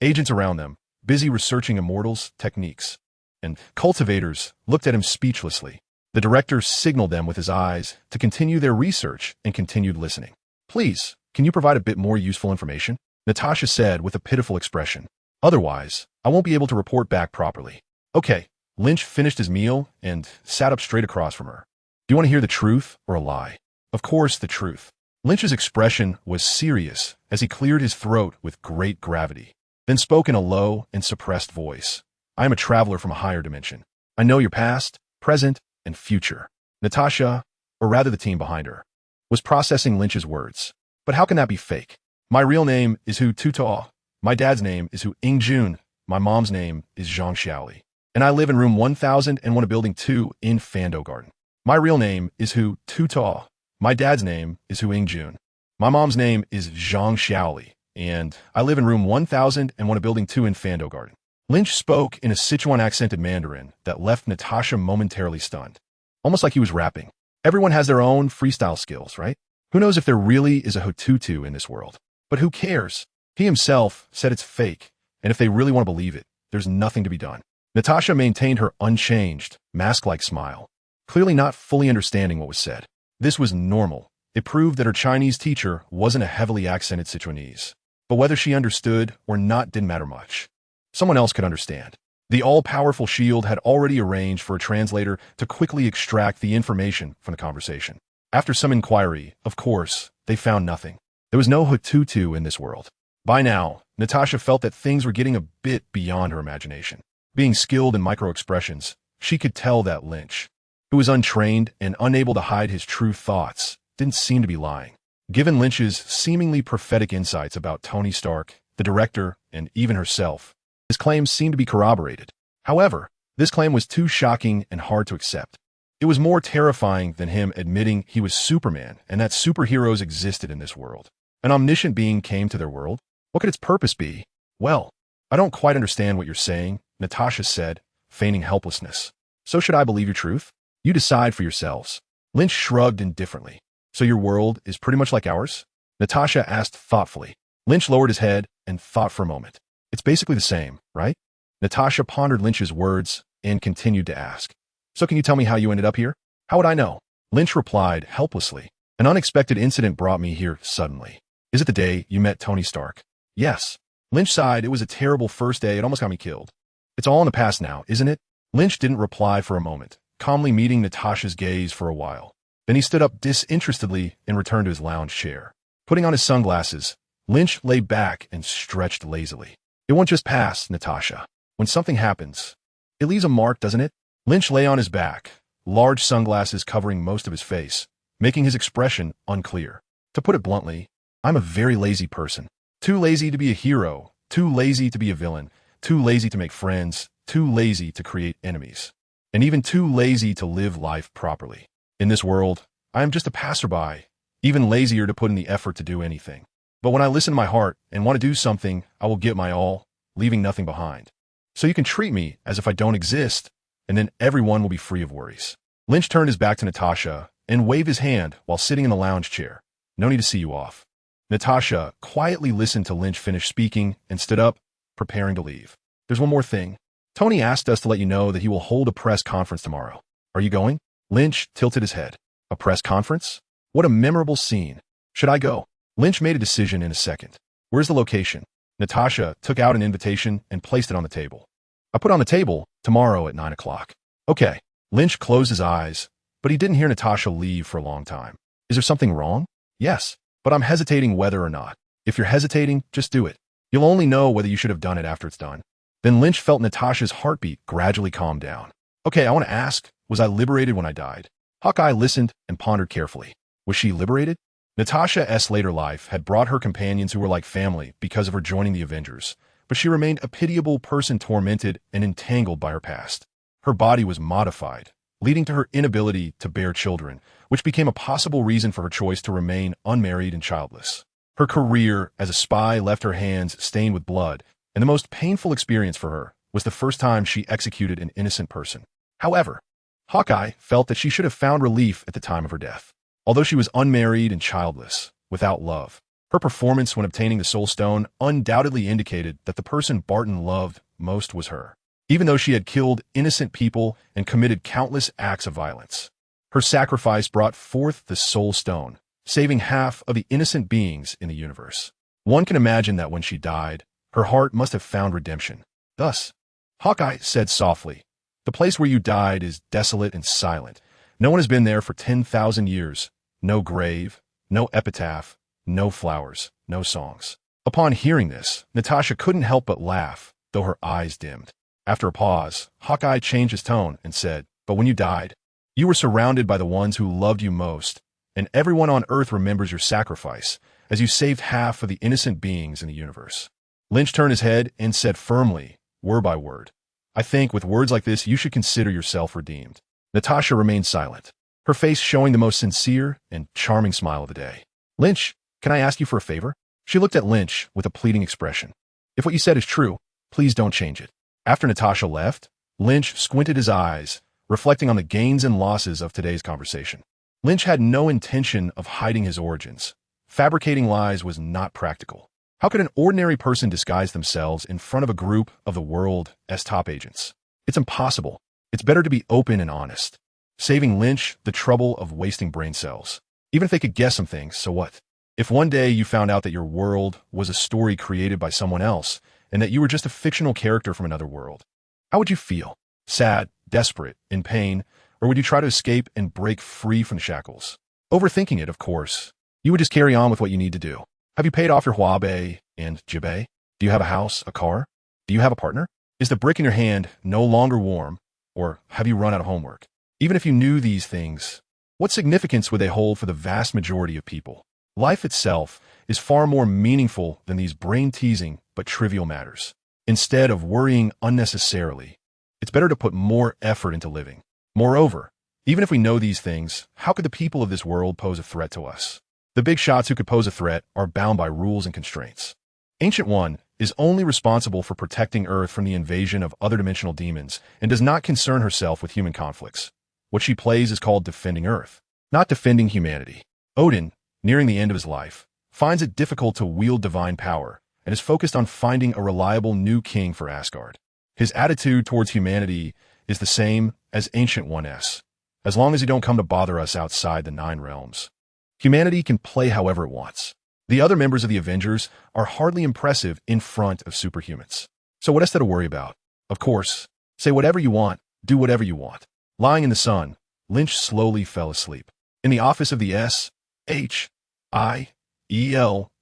agents around them, busy researching immortals' techniques, and cultivators looked at him speechlessly. The director signaled them with his eyes to continue their research and continued listening. Please, can you provide a bit more useful information? Natasha said with a pitiful expression. Otherwise, I won't be able to report back properly. Okay. Lynch finished his meal and sat up straight across from her. Do you want to hear the truth or a lie? Of course, the truth. Lynch's expression was serious as he cleared his throat with great gravity, then spoke in a low and suppressed voice. I am a traveler from a higher dimension. I know your past, present, and future. Natasha, or rather the team behind her, was processing Lynch's words. But how can that be fake? My real name is Hu Tuta. My dad's name is Hu Ingjun. My mom's name is Zhang Xiaoli. And I live in room 1001 of building 2 in Fando Garden. My real name is Hu Tuta. My dad's name is Hu Ingjun. My mom's name is Zhang Xiaoli, and I live in room 1001 of building 2 in Fando Garden. Lynch spoke in a Sichuan-accented Mandarin that left Natasha momentarily stunned, almost like he was rapping. Everyone has their own freestyle skills, right? Who knows if there really is a Hututu in this world? But who cares? He himself said it's fake, and if they really want to believe it, there's nothing to be done. Natasha maintained her unchanged, mask-like smile, clearly not fully understanding what was said. This was normal. It proved that her Chinese teacher wasn't a heavily accented Sichuanese. But whether she understood or not didn't matter much. Someone else could understand. The all-powerful Shield had already arranged for a translator to quickly extract the information from the conversation. After some inquiry, of course, they found nothing. There was no Hututu in this world. By now, Natasha felt that things were getting a bit beyond her imagination. Being skilled in micro-expressions, she could tell that Lynch, who was untrained and unable to hide his true thoughts, didn't seem to be lying. Given Lynch's seemingly prophetic insights about Tony Stark, the director, and even herself, his claims seemed to be corroborated. However, this claim was too shocking and hard to accept. It was more terrifying than him admitting he was Superman and that superheroes existed in this world. An omniscient being came to their world. What could its purpose be? Well, I don't quite understand what you're saying, Natasha said, feigning helplessness. So should I believe your truth? You decide for yourselves. Lynch shrugged indifferently. So your world is pretty much like ours? Natasha asked thoughtfully. Lynch lowered his head and thought for a moment. It's basically the same, right? Natasha pondered Lynch's words and continued to ask. So can you tell me how you ended up here? How would I know? Lynch replied helplessly. An unexpected incident brought me here suddenly. Is it the day you met Tony Stark? Yes. Lynch sighed. It was a terrible first day. It almost got me killed. It's all in the past now, isn't it? Lynch didn't reply for a moment, calmly meeting Natasha's gaze for a while. Then he stood up disinterestedly and returned to his lounge chair. Putting on his sunglasses, Lynch lay back and stretched lazily. It won't just pass, Natasha. When something happens, it leaves a mark, doesn't it? Lynch lay on his back, large sunglasses covering most of his face, making his expression unclear. To put it bluntly, I'm a very lazy person. Too lazy to be a hero, too lazy to be a villain, too lazy to make friends, too lazy to create enemies, and even too lazy to live life properly. In this world, I am just a passerby, even lazier to put in the effort to do anything. But when I listen to my heart and want to do something, I will give my all, leaving nothing behind. So you can treat me as if I don't exist, and then everyone will be free of worries. Lynch turned his back to Natasha and waved his hand while sitting in the lounge chair. No need to see you off. Natasha quietly listened to Lynch finish speaking and stood up, preparing to leave. There's one more thing. Tony asked us to let you know that he will hold a press conference tomorrow. Are you going? Lynch tilted his head. A press conference? What a memorable scene. Should I go? Lynch made a decision in a second. Where's the location? Natasha took out an invitation and placed it on the table. I put on the table tomorrow at 9 o'clock. Okay. Lynch closed his eyes, but he didn't hear Natasha leave for a long time. Is there something wrong? Yes, but I'm hesitating whether or not. If you're hesitating, just do it. You'll only know whether you should have done it after it's done. Then Lynch felt Natasha's heartbeat gradually calm down. Okay, I want to ask, was I liberated when I died? Hawkeye listened and pondered carefully. Was she liberated? Natasha's later life had brought her companions who were like family because of her joining the Avengers, but she remained a pitiable person tormented and entangled by her past. Her body was modified, leading to her inability to bear children, which became a possible reason for her choice to remain unmarried and childless. Her career as a spy left her hands stained with blood, and the most painful experience for her was the first time she executed an innocent person. However, Hawkeye felt that she should have found relief at the time of her death. Although she was unmarried and childless, without love, her performance when obtaining the Soul Stone undoubtedly indicated that the person Barton loved most was her. Even though she had killed innocent people and committed countless acts of violence, her sacrifice brought forth the Soul Stone, saving half of the innocent beings in the universe. One can imagine that when she died, her heart must have found redemption. Thus, Hawkeye said softly, "The place where you died is desolate and silent. No one has been there for 10,000 years. No grave, no epitaph, no flowers, no songs." Upon hearing this, Natasha couldn't help but laugh, though her eyes dimmed. After a pause, Hawkeye changed his tone and said, "But when you died, you were surrounded by the ones who loved you most, and everyone on Earth remembers your sacrifice, as you saved half of the innocent beings in the universe." Lynch turned his head and said firmly, word by word, "I think with words like this you should consider yourself redeemed." Natasha remained silent, her face showing the most sincere and charming smile of the day. "Lynch, can I ask you for a favor?" She looked at Lynch with a pleading expression. "If what you said is true, please don't change it." After Natasha left, Lynch squinted his eyes, reflecting on the gains and losses of today's conversation. Lynch had no intention of hiding his origins. Fabricating lies was not practical. How could an ordinary person disguise themselves in front of a group of the world's top agents? It's impossible. It's better to be open and honest, saving Lynch the trouble of wasting brain cells. Even if they could guess some things, so what? If one day you found out that your world was a story created by someone else, and that you were just a fictional character from another world, how would you feel? Sad, desperate, in pain, or would you try to escape and break free from the shackles? Overthinking it, of course. You would just carry on with what you need to do. Have you paid off your Huawei and Jibei? Do you have a house, a car? Do you have a partner? Is the brick in your hand no longer warm? Or have you run out of homework? Even if you knew these things, what significance would they hold for the vast majority of people? Life itself is far more meaningful than these brain-teasing but trivial matters. Instead of worrying unnecessarily, it's better to put more effort into living. Moreover, even if we know these things, how could the people of this world pose a threat to us? The big shots who could pose a threat are bound by rules and constraints. Ancient One is only responsible for protecting Earth from the invasion of other dimensional demons and does not concern herself with human conflicts. What she plays is called defending Earth, not defending humanity. Odin, nearing the end of his life, finds it difficult to wield divine power and is focused on finding a reliable new king for Asgard. His attitude towards humanity is the same as Ancient One's. As long as you don't come to bother us outside the 9 realms, humanity can play however it wants. The other members of the Avengers are hardly impressive in front of superhumans. So what is there to worry about? Of course, say whatever you want, do whatever you want. Lying in the sun, Lynch slowly fell asleep. In the office of the SHIELD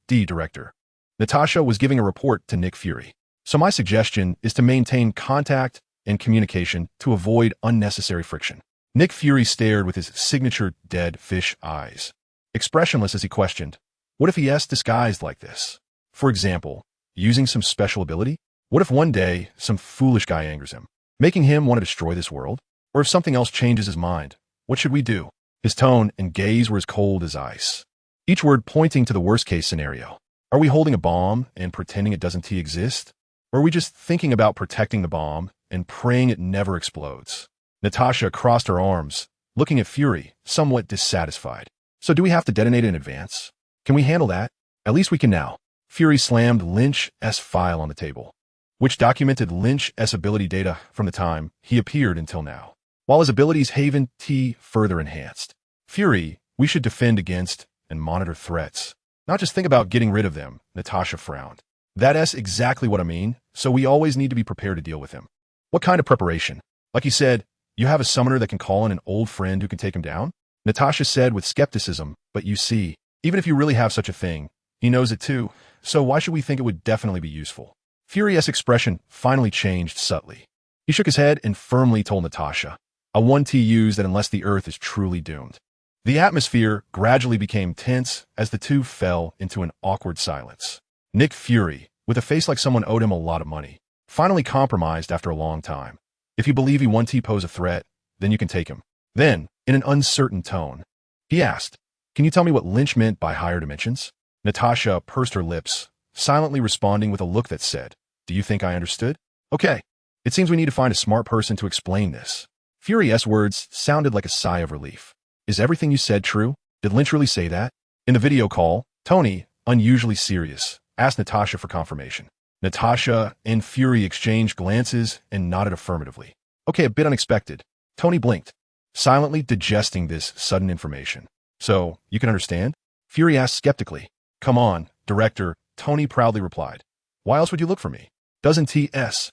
director, Natasha was giving a report to Nick Fury. So my suggestion is to maintain contact and communication to avoid unnecessary friction. Nick Fury stared with his signature dead fish eyes, expressionless as he questioned, what if he is disguised like this? For example, using some special ability? What if one day some foolish guy angers him, making him want to destroy this world? Or if something else changes his mind, what should we do? His tone and gaze were as cold as ice, each word pointing to the worst-case scenario. Are we holding a bomb and pretending it doesn't exist? Or are we just thinking about protecting the bomb and praying it never explodes? Natasha crossed her arms, looking at Fury, somewhat dissatisfied. So do we have to detonate in advance? Can we handle that? At least we can now. Fury slammed Lynch's file on the table, which documented Lynch's ability data from the time he appeared until now, while his abilities Haven T further enhanced. Fury, we should defend against and monitor threats, not just think about getting rid of them, Natasha frowned. That's exactly what I mean, so we always need to be prepared to deal with him. What kind of preparation? Like you said, you have a summoner that can call in an old friend who can take him down? Natasha said with skepticism, but you see, even if you really have such a thing, he knows it too, so why should we think it would definitely be useful? Fury's expression finally changed subtly. He shook his head and firmly told Natasha, I want to use that unless the Earth is truly doomed. The atmosphere gradually became tense as the two fell into an awkward silence. Nick Fury, with a face like someone owed him a lot of money, finally compromised after a long time. If you believe he won't pose a threat, then you can take him. Then, in an uncertain tone, he asked, "Can you tell me what Lynch meant by higher dimensions?" Natasha pursed her lips, silently responding with a look that said, "Do you think I understood? Okay. It seems we need to find a smart person to explain this." Fury's words sounded like a sigh of relief. "Is everything you said true? Did Lynch really say that?" In the video call, Tony, unusually serious, asked Natasha for confirmation. Natasha and Fury exchanged glances and nodded affirmatively. Okay, a bit unexpected. Tony blinked, silently digesting this sudden information. "So, you can understand?" Fury asked skeptically. "Come on, director," Tony proudly replied. "Why else would you look for me? Doesn't TSHIELD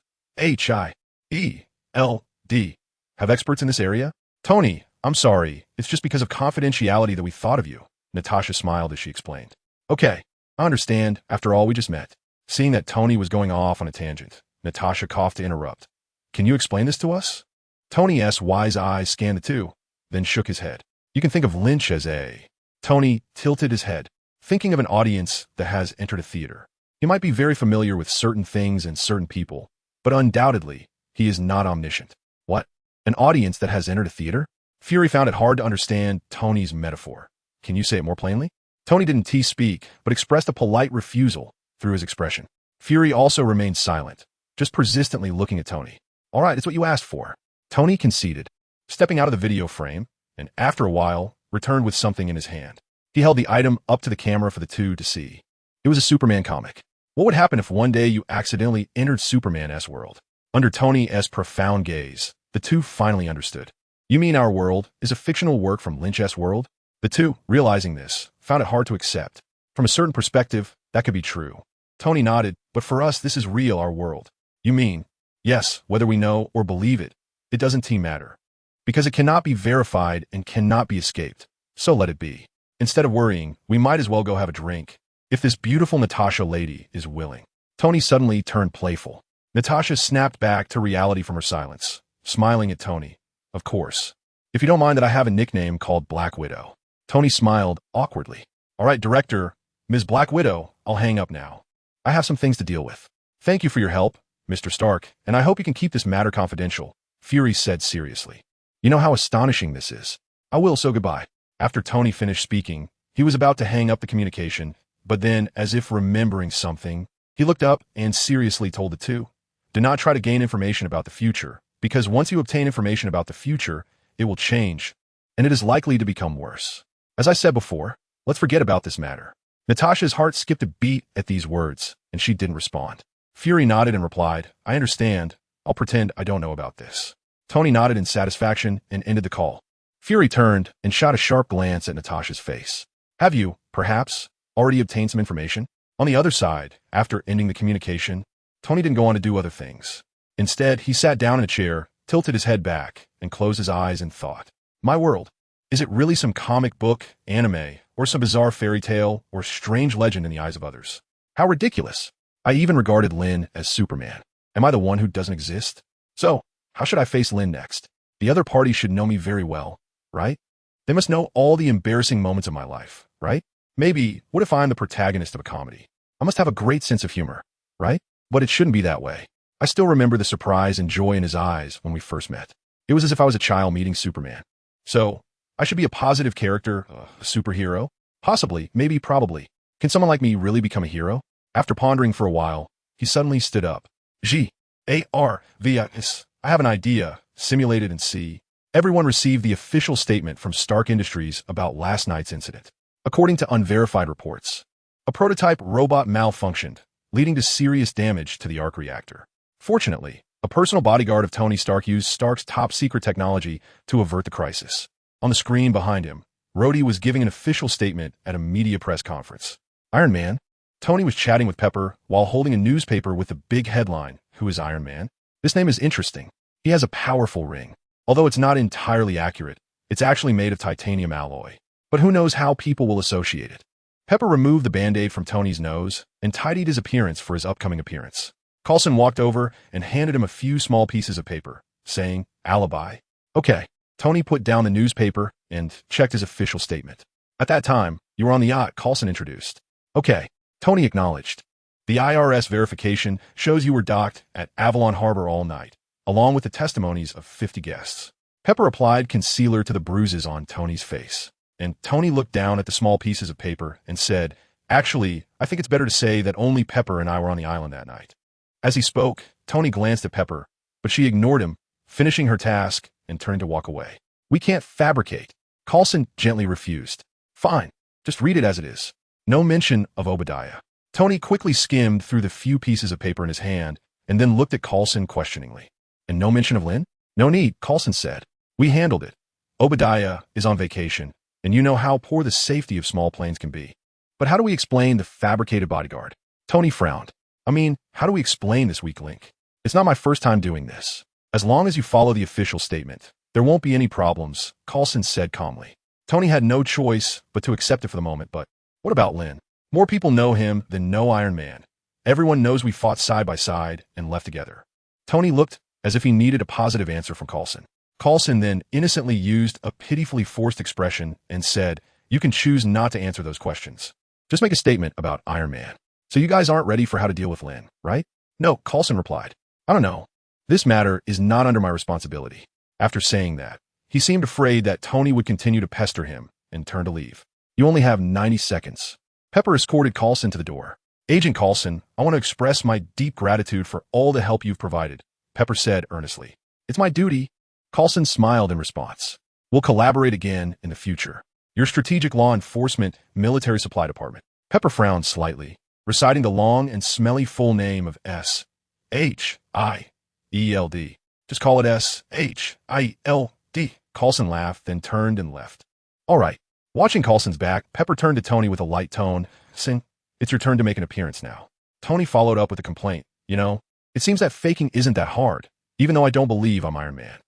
have experts in this area?" "Tony, I'm sorry, it's just because of confidentiality that we thought of you," Natasha smiled as she explained. "Okay, I understand. After all, we just met." Seeing that Tony was going off on a tangent, Natasha coughed to interrupt. "Can you explain this to us?" Tony's wise eyes scanned the two, then shook his head. "You can think of Lynch as a..." Tony tilted his head, thinking of an audience that has entered a theater. He might be very familiar with certain things and certain people, but undoubtedly, he is not omniscient. What? An audience that has entered a theater? Fury found it hard to understand Tony's metaphor. "Can you say it more plainly?" Tony didn't speak, but expressed a polite refusal through his expression. Fury also remained silent, just persistently looking at Tony. "All right, it's what you asked for." Tony conceded, stepping out of the video frame, and after a while, returned with something in his hand. He held the item up to the camera for the two to see. It was a Superman comic. What would happen if one day you accidentally entered Superman's world? Under Tony's profound gaze, the two finally understood. "You mean our world is a fictional work from Lynch's world?" The two, realizing this, found it hard to accept. From a certain perspective, that could be true. Tony nodded, "But for us, this is real, our world." "You mean?" "Yes, whether we know or believe it, it doesn't matter. Because it cannot be verified and cannot be escaped. So let it be. Instead of worrying, we might as well go have a drink. If this beautiful Natasha lady is willing." Tony suddenly turned playful. Natasha snapped back to reality from her silence, smiling at Tony. "Of course. If you don't mind that I have a nickname called Black Widow." Tony smiled awkwardly. "All right, director, Ms. Black Widow, I'll hang up now. I have some things to deal with. Thank you for your help, Mr. Stark, and I hope you can keep this matter confidential," Fury said seriously. "You know how astonishing this is. I will, so goodbye." After Tony finished speaking, he was about to hang up the communication, but then, as if remembering something, he looked up and seriously told the two, "Do not try to gain information about the future, because once you obtain information about the future, it will change, and it is likely to become worse. As I said before, let's forget about this matter." Natasha's heart skipped a beat at these words, and she didn't respond. Fury nodded and replied, "I understand. I'll pretend I don't know about this." Tony nodded in satisfaction and ended the call. Fury turned and shot a sharp glance at Natasha's face. "Have you, perhaps, already obtained some information?" On the other side, after ending the communication, Tony didn't go on to do other things. Instead, he sat down in a chair, tilted his head back, and closed his eyes and thought. My world. Is it really some comic book, anime, or some bizarre fairy tale, or strange legend in the eyes of others? How ridiculous. I even regarded Lynn as Superman. Am I the one who doesn't exist? So, how should I face Lynn next? The other party should know me very well, right? They must know all the embarrassing moments of my life, right? Maybe, what if I'm the protagonist of a comedy? I must have a great sense of humor, right? But it shouldn't be that way. I still remember the surprise and joy in his eyes when we first met. It was as if I was a child meeting Superman. So, I should be a positive character, a superhero? Possibly, maybe, probably. Can someone like me really become a hero? After pondering for a while, he suddenly stood up. G-A-R-V-I-S. I have an idea, simulated in C. Everyone received the official statement from Stark Industries about last night's incident. According to unverified reports, a prototype robot malfunctioned, leading to serious damage to the arc reactor. Fortunately, a personal bodyguard of Tony Stark used Stark's top-secret technology to avert the crisis. On the screen behind him, Rhodey was giving an official statement at a media press conference. Iron Man? Tony was chatting with Pepper while holding a newspaper with the big headline, "Who is Iron Man?" This name is interesting. He has a powerful ring. Although it's not entirely accurate, it's actually made of titanium alloy. But who knows how people will associate it? Pepper removed the Band-Aid from Tony's nose and tidied his appearance for his upcoming appearance. Coulson walked over and handed him a few small pieces of paper, saying, "Alibi." Okay. Tony put down the newspaper and checked his official statement. At that time, you were on the yacht, Coulson introduced. Okay, Tony acknowledged. The IRS verification shows you were docked at Avalon Harbor all night, along with the testimonies of 50 guests. Pepper applied concealer to the bruises on Tony's face, and Tony looked down at the small pieces of paper and said, "Actually, I think it's better to say that only Pepper and I were on the island that night." As he spoke, Tony glanced at Pepper, but she ignored him, finishing her task and turned to walk away. "We can't fabricate." Coulson gently refused. "Fine, just read it as it is. No mention of Obadiah." Tony quickly skimmed through the few pieces of paper in his hand and then looked at Coulson questioningly. "And no mention of Lynn?" "No need," Coulson said. "We handled it. Obadiah is on vacation, and you know how poor the safety of small planes can be. But how do we explain the fabricated bodyguard?" Tony frowned. "I mean, how do we explain this weak link? It's not my first time doing this. As long as you follow the official statement, there won't be any problems," Coulson said calmly. Tony had no choice but to accept it for the moment, but what about Lynn? More people know him than know Iron Man. Everyone knows we fought side by side and left together. Tony looked as if he needed a positive answer from Coulson. Coulson then innocently used a pitifully forced expression and said, "You can choose not to answer those questions. Just make a statement about Iron Man. So you guys aren't ready for how to deal with Lynn, right?" "No," Coulson replied. "I don't know. This matter is not under my responsibility." After saying that, he seemed afraid that Tony would continue to pester him and turned to leave. "You only have 90 seconds. Pepper escorted Coulson to the door. "Agent Coulson, I want to express my deep gratitude for all the help you've provided," Pepper said earnestly. "It's my duty." Coulson smiled in response. "We'll collaborate again in the future. Your Strategic Law Enforcement Military Supply Department." Pepper frowned slightly, reciting the long and smelly full name of S.H.I.E.L.D. "Just call it S.H.I.E.L.D. Coulson laughed, then turned and left. "All right." Watching Coulson's back, Pepper turned to Tony with a light tone, saying, "It's your turn to make an appearance now." Tony followed up with a complaint. "You know, it seems that faking isn't that hard, even though I don't believe I'm Iron Man."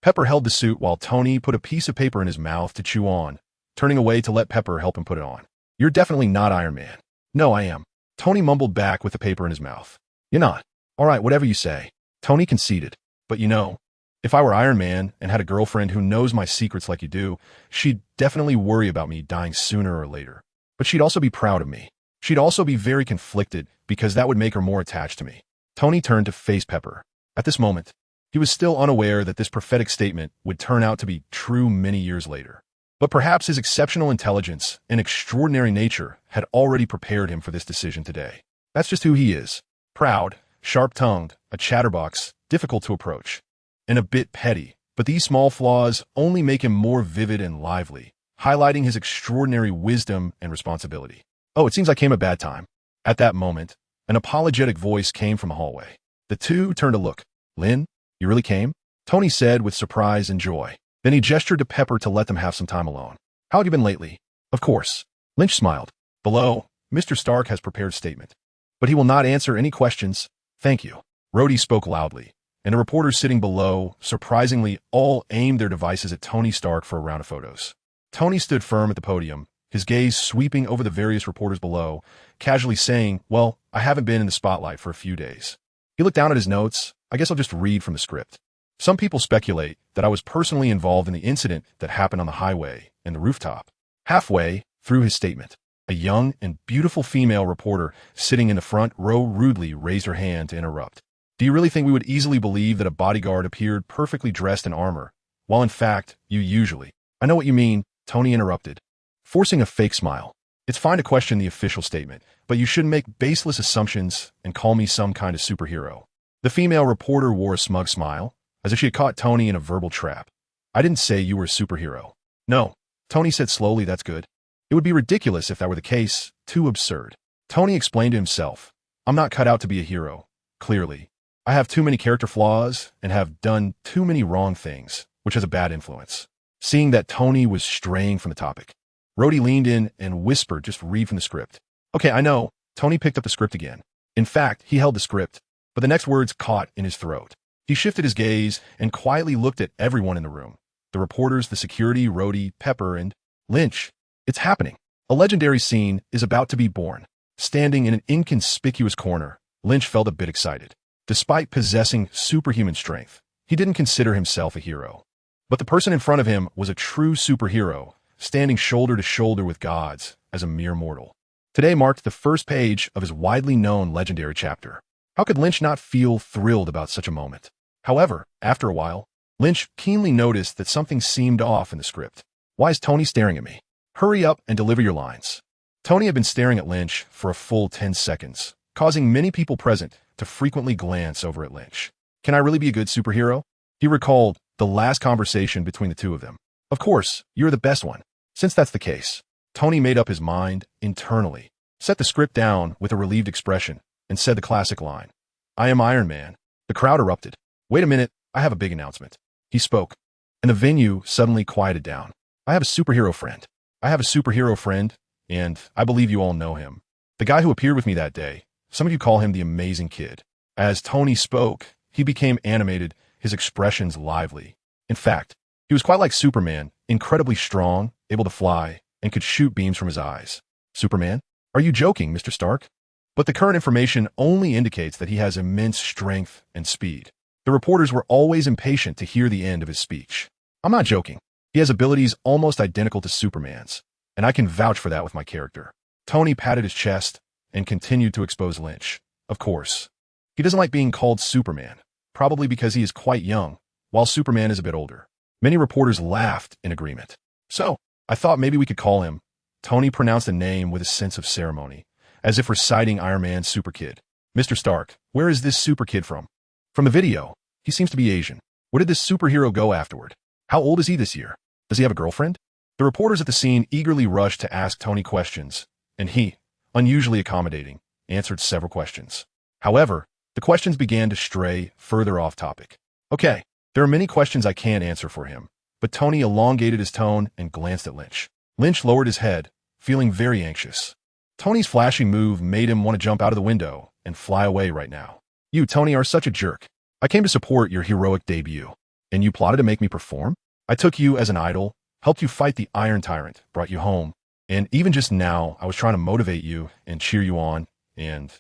Pepper held the suit while Tony put a piece of paper in his mouth to chew on, turning away to let Pepper help him put it on. "You're definitely not Iron Man." "No, I am." Tony mumbled back with the paper in his mouth. "You're not." "All right, whatever you say." Tony conceded. "But you know, if I were Iron Man and had a girlfriend who knows my secrets like you do, she'd definitely worry about me dying sooner or later. But she'd also be proud of me. She'd also be very conflicted because that would make her more attached to me." Tony turned to face Pepper. At this moment, he was still unaware that this prophetic statement would turn out to be true many years later. But perhaps his exceptional intelligence and extraordinary nature had already prepared him for this decision today. That's just who he is. Proud, sharp-tongued, a chatterbox, difficult to approach, and a bit petty. But these small flaws only make him more vivid and lively, highlighting his extraordinary wisdom and responsibility. "Oh, it seems I came at a bad time." At that moment, an apologetic voice came from the hallway. The two turned to look. "Lynn, you really came?" Tony said with surprise and joy. Then he gestured to Pepper to let them have some time alone. "How have you been lately?" "Of course." Lynch smiled. "Below, Mr. Stark has prepared a statement. But he will not answer any questions. Thank you." Rhodey spoke loudly, and the reporters sitting below, surprisingly, all aimed their devices at Tony Stark for a round of photos. Tony stood firm at the podium, his gaze sweeping over the various reporters below, casually saying, "Well, I haven't been in the spotlight for a few days." He looked down at his notes. "I guess I'll just read from the script. Some people speculate that I was personally involved in the incident that happened on the highway and the rooftop." Halfway through his statement, a young and beautiful female reporter sitting in the front row rudely raised her hand to interrupt. "Do you really think we would easily believe that a bodyguard appeared perfectly dressed in armor, while in fact, you usually—" "I know what you mean," Tony interrupted, forcing a fake smile. "It's fine to question the official statement, but you shouldn't make baseless assumptions and call me some kind of superhero." The female reporter wore a smug smile, as if she had caught Tony in a verbal trap. "I didn't say you were a superhero." "No," Tony said slowly, "that's good. It would be ridiculous if that were the case, too absurd." Tony explained to himself, "I'm not cut out to be a hero, clearly. I have too many character flaws and have done too many wrong things, which has a bad influence." Seeing that Tony was straying from the topic, Rhodey leaned in and whispered, "Just read from the script." "Okay, I know." Tony picked up the script again. In fact, he held the script, but the next words caught in his throat. He shifted his gaze and quietly looked at everyone in the room. The reporters, the security, Rhodey, Pepper, and Lynch. It's happening. A legendary scene is about to be born. Standing in an inconspicuous corner, Lynch felt a bit excited. Despite possessing superhuman strength, he didn't consider himself a hero. But the person in front of him was a true superhero, standing shoulder to shoulder with gods as a mere mortal. Today marked the first page of his widely known legendary chapter. How could Lynch not feel thrilled about such a moment? However, after a while, Lynch keenly noticed that something seemed off in the script. Why is Tony staring at me? Hurry up and deliver your lines. Tony had been staring at Lynch for a full 10 seconds, causing many people present to frequently glance over at Lynch. Can I really be a good superhero? He recalled the last conversation between the two of them. Of course, you're the best one. Since that's the case, Tony made up his mind internally, set the script down with a relieved expression, and said the classic line, "I am Iron Man." The crowd erupted. "Wait a minute, I have a big announcement." He spoke, and the venue suddenly quieted down. I have a superhero friend. I have a superhero friend, and I believe you all know him. The guy who appeared with me that day. Some of you call him the Amazing Kid. As Tony spoke, he became animated, his expressions lively. In fact, he was quite like Superman, incredibly strong, able to fly, and could shoot beams from his eyes. Superman? Are you joking, Mr. Stark? But the current information only indicates that he has immense strength and speed. The reporters were always impatient to hear the end of his speech. I'm not joking. He has abilities almost identical to Superman's, and I can vouch for that with my character. Tony patted his chest and continued to expose Lynch. Of course, he doesn't like being called Superman, probably because he is quite young, while Superman is a bit older. Many reporters laughed in agreement. So, I thought maybe we could call him. Tony pronounced the name with a sense of ceremony, as if reciting Iron Man's Super Kid. Mr. Stark, where is this Super Kid from? From the video. He seems to be Asian. Where did this superhero go afterward? How old is he this year? Does he have a girlfriend? The reporters at the scene eagerly rushed to ask Tony questions, and he, unusually accommodating, answered several questions. However, the questions began to stray further off topic. Okay, there are many questions I can't answer for him, but Tony elongated his tone and glanced at Lynch. Lynch lowered his head, feeling very anxious. Tony's flashy move made him want to jump out of the window and fly away right now. You, Tony, are such a jerk. I came to support your heroic debut, and you plotted to make me perform? I took you as an idol, helped you fight the Iron Tyrant, brought you home, and even just now, I was trying to motivate you and cheer you on, and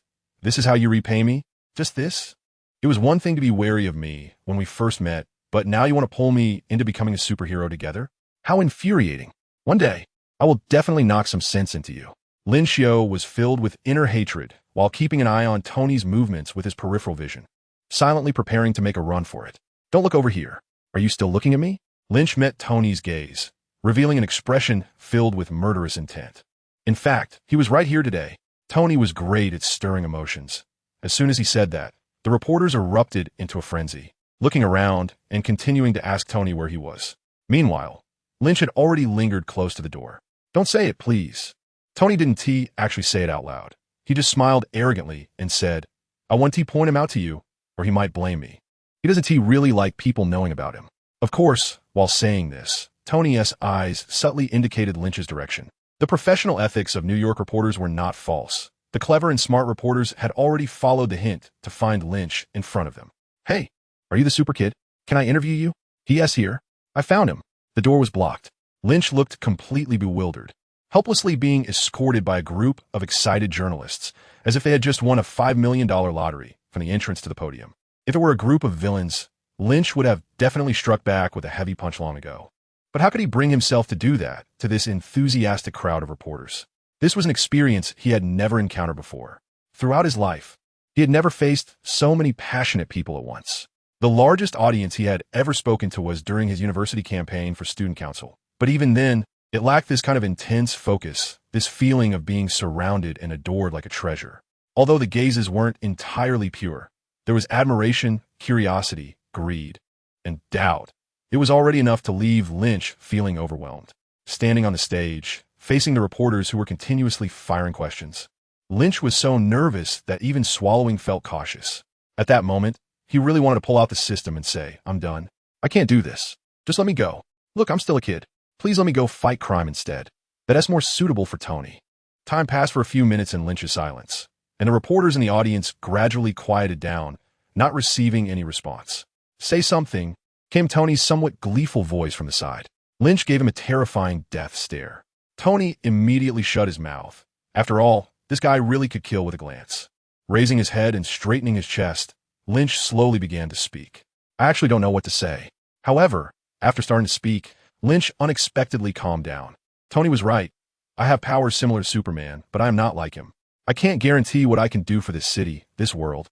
this is how you repay me? Just this? It was one thing to be wary of me when we first met, but now you want to pull me into becoming a superhero together? How infuriating. One day, I will definitely knock some sense into you. Lin Xiao was filled with inner hatred while keeping an eye on Tony's movements with his peripheral vision, silently preparing to make a run for it. Don't look over here. Are you still looking at me? Lynch met Tony's gaze, revealing an expression filled with murderous intent. In fact, he was right here today. Tony was great at stirring emotions. As soon as he said that, the reporters erupted into a frenzy, looking around and continuing to ask Tony where he was. Meanwhile, Lynch had already lingered close to the door. Don't say it, please. Tony didn't actually say it out loud. He just smiled arrogantly and said, I want to point him out to you, or he might blame me. He doesn't really like people knowing about him. Of course, while saying this, Tony's eyes subtly indicated Lynch's direction. The professional ethics of New York reporters were not false. The clever and smart reporters had already followed the hint to find Lynch in front of them. Hey, are you the super kid? Can I interview you? Yes, here. I found him. The door was blocked. Lynch looked completely bewildered, helplessly being escorted by a group of excited journalists, as if they had just won a $5 million lottery from the entrance to the podium. If it were a group of villains, Lynch would have definitely struck back with a heavy punch long ago. But how could he bring himself to do that to this enthusiastic crowd of reporters? This was an experience he had never encountered before. Throughout his life, he had never faced so many passionate people at once. The largest audience he had ever spoken to was during his university campaign for student council. But even then, it lacked this kind of intense focus, this feeling of being surrounded and adored like a treasure. Although the gazes weren't entirely pure, there was admiration, curiosity, greed, and doubt. It was already enough to leave Lynch feeling overwhelmed. Standing on the stage, facing the reporters who were continuously firing questions, Lynch was so nervous that even swallowing felt cautious. At that moment, he really wanted to pull out the system and say, I'm done. I can't do this. Just let me go. Look, I'm still a kid. Please let me go fight crime instead. That's more suitable for Tony. Time passed for a few minutes in Lynch's silence, and the reporters in the audience gradually quieted down, not receiving any response. Say something, came Tony's somewhat gleeful voice from the side. Lynch gave him a terrifying death stare. Tony immediately shut his mouth. After all, this guy really could kill with a glance. Raising his head and straightening his chest, Lynch slowly began to speak. I actually don't know what to say. However, After starting to speak, Lynch unexpectedly calmed down. Tony was right. I have powers similar to Superman, but I am not like him. I can't guarantee what I can do for this city, this world,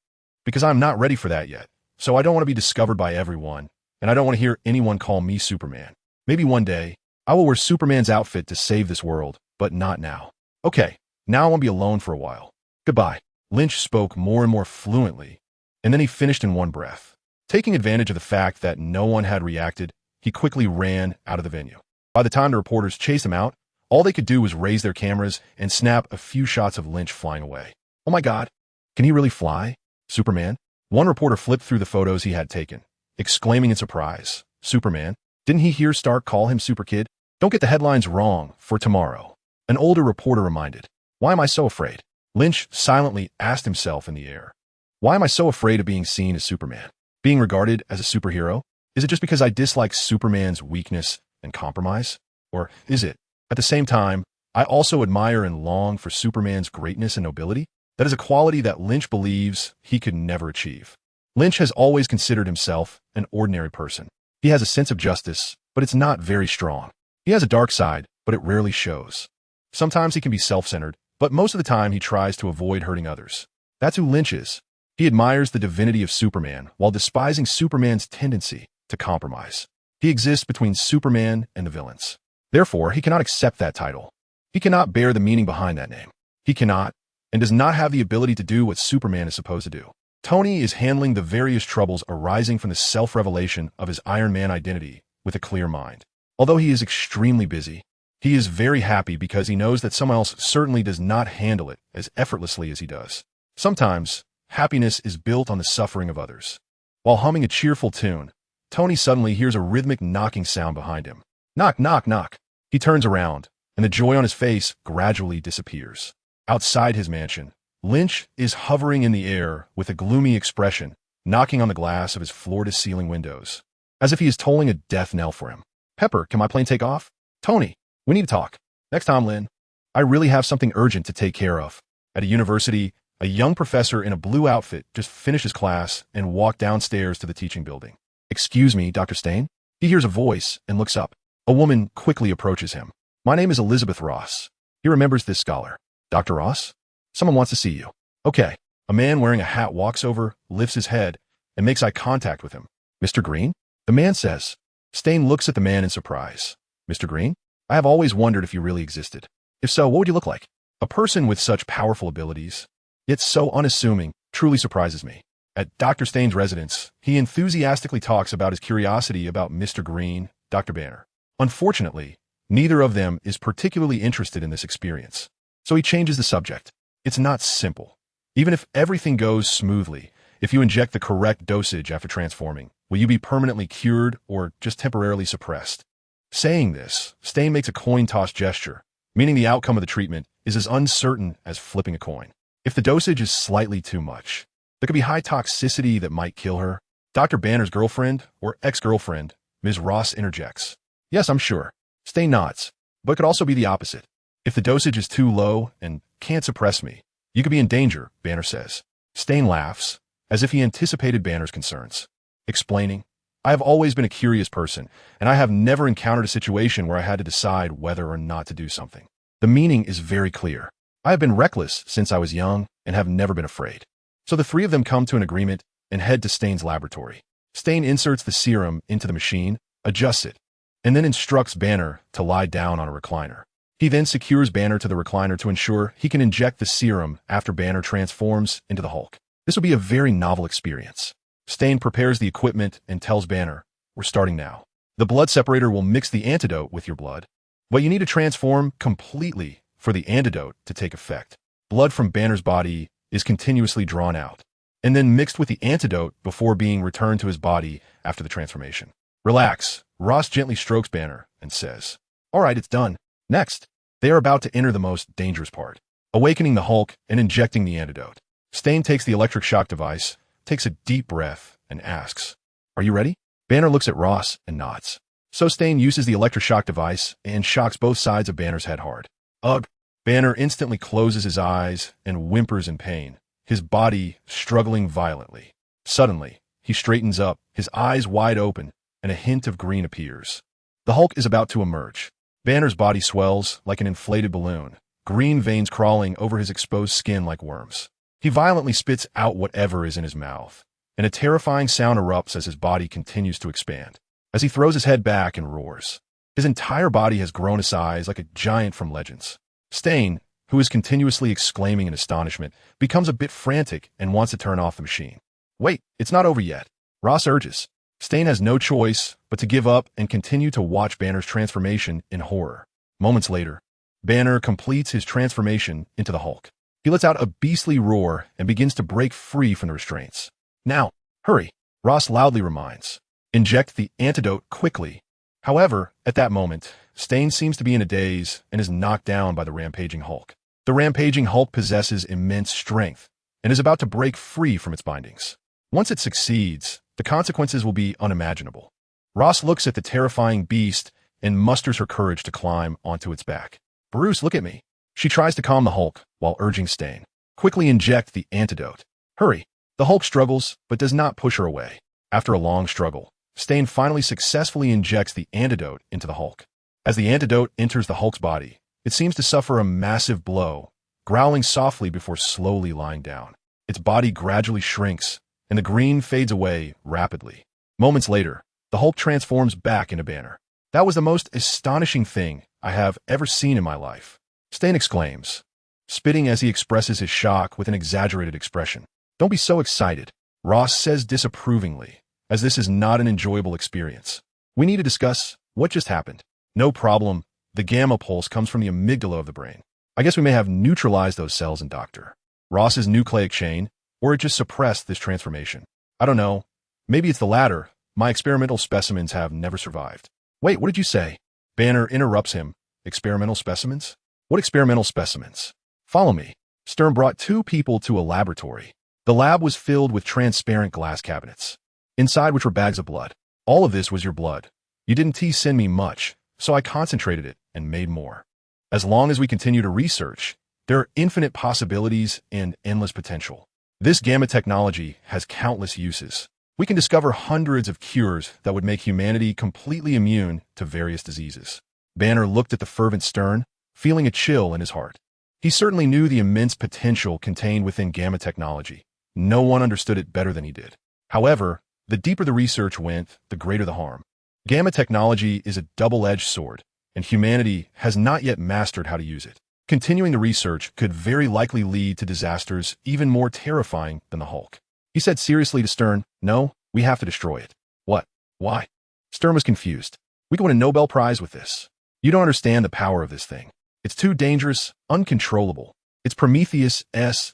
because I'm not ready for that yet. So I don't want to be discovered by everyone, and I don't want to hear anyone call me Superman. Maybe one day, I will wear Superman's outfit to save this world, but not now. Okay, now I want to be alone for a while. Goodbye. Lynch spoke more and more fluently, and then he finished in one breath. Taking advantage of the fact that no one had reacted, he quickly ran out of the venue. By the time the reporters chased him out, all they could do was raise their cameras and snap a few shots of Lynch flying away. Oh my God, can he really fly? Superman? One reporter flipped through the photos he had taken, exclaiming in surprise, Superman? Didn't he hear Stark call him Super Kid? Don't get the headlines wrong for tomorrow. An older reporter reminded. Why am I so afraid? Lynch silently asked himself in the air. Why am I so afraid of being seen as Superman? Being regarded as a superhero? Is it just because I dislike Superman's weakness and compromise? Or is it, at the same time, I also admire and long for Superman's greatness and nobility? That is a quality that Lynch believes he could never achieve. Lynch has always considered himself an ordinary person. He has a sense of justice, but it's not very strong. He has a dark side, but it rarely shows. Sometimes he can be self-centered, but most of the time he tries to avoid hurting others. That's who Lynch is. He admires the divinity of Superman while despising Superman's tendency to compromise. He exists between Superman and the villains. Therefore, he cannot accept that title. He cannot bear the meaning behind that name. He cannot, and does not have the ability to do what Superman is supposed to do. Tony is handling the various troubles arising from the self-revelation of his Iron Man identity with a clear mind. Although he is extremely busy, he is very happy because he knows that someone else certainly does not handle it as effortlessly as he does. Sometimes, happiness is built on the suffering of others. While humming a cheerful tune, Tony suddenly hears a rhythmic knocking sound behind him. Knock, knock, knock. He turns around, and the joy on his face gradually disappears. Outside his mansion, Lynch is hovering in the air with a gloomy expression, knocking on the glass of his floor-to-ceiling windows, as if he is tolling a death knell for him. Pepper, can my plane take off? Tony, we need to talk. Next time, Lynn. I really have something urgent to take care of. At a university, a young professor in a blue outfit just finished his class and walked downstairs to the teaching building. Excuse me, Dr. Stain? He hears a voice and looks up. A woman quickly approaches him. My name is Elizabeth Ross. He remembers this scholar. Dr. Ross? Someone wants to see you. Okay. A man wearing a hat walks over, lifts his head, and makes eye contact with him. Mr. Green? The man says. Stain looks at the man in surprise. Mr. Green? I have always wondered if you really existed. If so, what would you look like? A person with such powerful abilities, yet so unassuming, truly surprises me. At Dr. Stain's residence, he enthusiastically talks about his curiosity about Mr. Green, Dr. Banner. Unfortunately, neither of them is particularly interested in this experience. So he changes the subject. It's not simple. Even if everything goes smoothly, if you inject the correct dosage after transforming, will you be permanently cured or just temporarily suppressed? Saying this, Stain makes a coin toss gesture, meaning the outcome of the treatment is as uncertain as flipping a coin. If the dosage is slightly too much, there could be high toxicity that might kill her. Dr. Banner's girlfriend or ex-girlfriend, Ms. Ross interjects. Yes, I'm sure. Stain nods, but it could also be the opposite. If the dosage is too low and can't suppress me, you could be in danger, Banner says. Stain laughs, as if he anticipated Banner's concerns, explaining, I have always been a curious person, and I have never encountered a situation where I had to decide whether or not to do something. The meaning is very clear. I have been reckless since I was young and have never been afraid. So the three of them come to an agreement and head to Stain's laboratory. Stain inserts the serum into the machine, adjusts it, and then instructs Banner to lie down on a recliner. He then secures Banner to the recliner to ensure he can inject the serum after Banner transforms into the Hulk. This will be a very novel experience. Stain prepares the equipment and tells Banner, we're starting now. The blood separator will mix the antidote with your blood, but you need to transform completely for the antidote to take effect. Blood from Banner's body is continuously drawn out, and then mixed with the antidote before being returned to his body after the transformation. Relax. Ross gently strokes Banner and says, all right, it's done. Next, they are about to enter the most dangerous part, awakening the Hulk and injecting the antidote. Stain takes the electric shock device, takes a deep breath, and asks, are you ready? Banner looks at Ross and nods. So Stain uses the electric shock device and shocks both sides of Banner's head hard. Ugh! Banner instantly closes his eyes and whimpers in pain, his body struggling violently. Suddenly, he straightens up, his eyes wide open, and a hint of green appears. The Hulk is about to emerge. Banner's body swells like an inflated balloon, green veins crawling over his exposed skin like worms. He violently spits out whatever is in his mouth, and a terrifying sound erupts as his body continues to expand. As he throws his head back and roars, his entire body has grown to size like a giant from Legends. Stain, who is continuously exclaiming in astonishment, becomes a bit frantic and wants to turn off the machine. Wait, it's not over yet, Ross urges. Stain has no choice but to give up and continue to watch Banner's transformation in horror. Moments later, Banner completes his transformation into the Hulk. He lets out a beastly roar and begins to break free from the restraints. Now, hurry, Ross loudly reminds. Inject the antidote quickly. However, at that moment, Stain seems to be in a daze and is knocked down by the rampaging Hulk. The rampaging Hulk possesses immense strength and is about to break free from its bindings. Once it succeeds, the consequences will be unimaginable. Ross looks at the terrifying beast and musters her courage to climb onto its back. Bruce, look at me. She tries to calm the Hulk while urging Stain. Quickly inject the antidote. Hurry. The Hulk struggles, but does not push her away. After a long struggle, Stain finally successfully injects the antidote into the Hulk. As the antidote enters the Hulk's body, it seems to suffer a massive blow, growling softly before slowly lying down. Its body gradually shrinks, and the green fades away rapidly. Moments later, the Hulk transforms back into Banner. That was the most astonishing thing I have ever seen in my life, Stain exclaims, spitting as he expresses his shock with an exaggerated expression. Don't be so excited, Ross says disapprovingly, as this is not an enjoyable experience. We need to discuss what just happened. No problem. The gamma pulse comes from the amygdala of the brain. I guess we may have neutralized those cells in Dr. Ross's nucleic chain, or it just suppressed this transformation. I don't know. Maybe it's the latter. My experimental specimens have never survived. Wait, what did you say? Banner interrupts him. Experimental specimens? What experimental specimens? Follow me. Stern brought 2 people to a laboratory. The lab was filled with transparent glass cabinets, inside which were bags of blood. All of this was your blood. You didn't send me much, so I concentrated it and made more. As long as we continue to research, there are infinite possibilities and endless potential. This gamma technology has countless uses. We can discover hundreds of cures that would make humanity completely immune to various diseases. Banner looked at the fervent Stern, feeling a chill in his heart. He certainly knew the immense potential contained within gamma technology. No one understood it better than he did. However, the deeper the research went, the greater the harm. Gamma technology is a double-edged sword, and humanity has not yet mastered how to use it. Continuing the research could very likely lead to disasters even more terrifying than the Hulk. He said seriously to Stern, no, we have to destroy it. What? Why? Stern was confused. We could win a Nobel Prize with this. You don't understand the power of this thing. It's too dangerous, uncontrollable. It's Prometheus'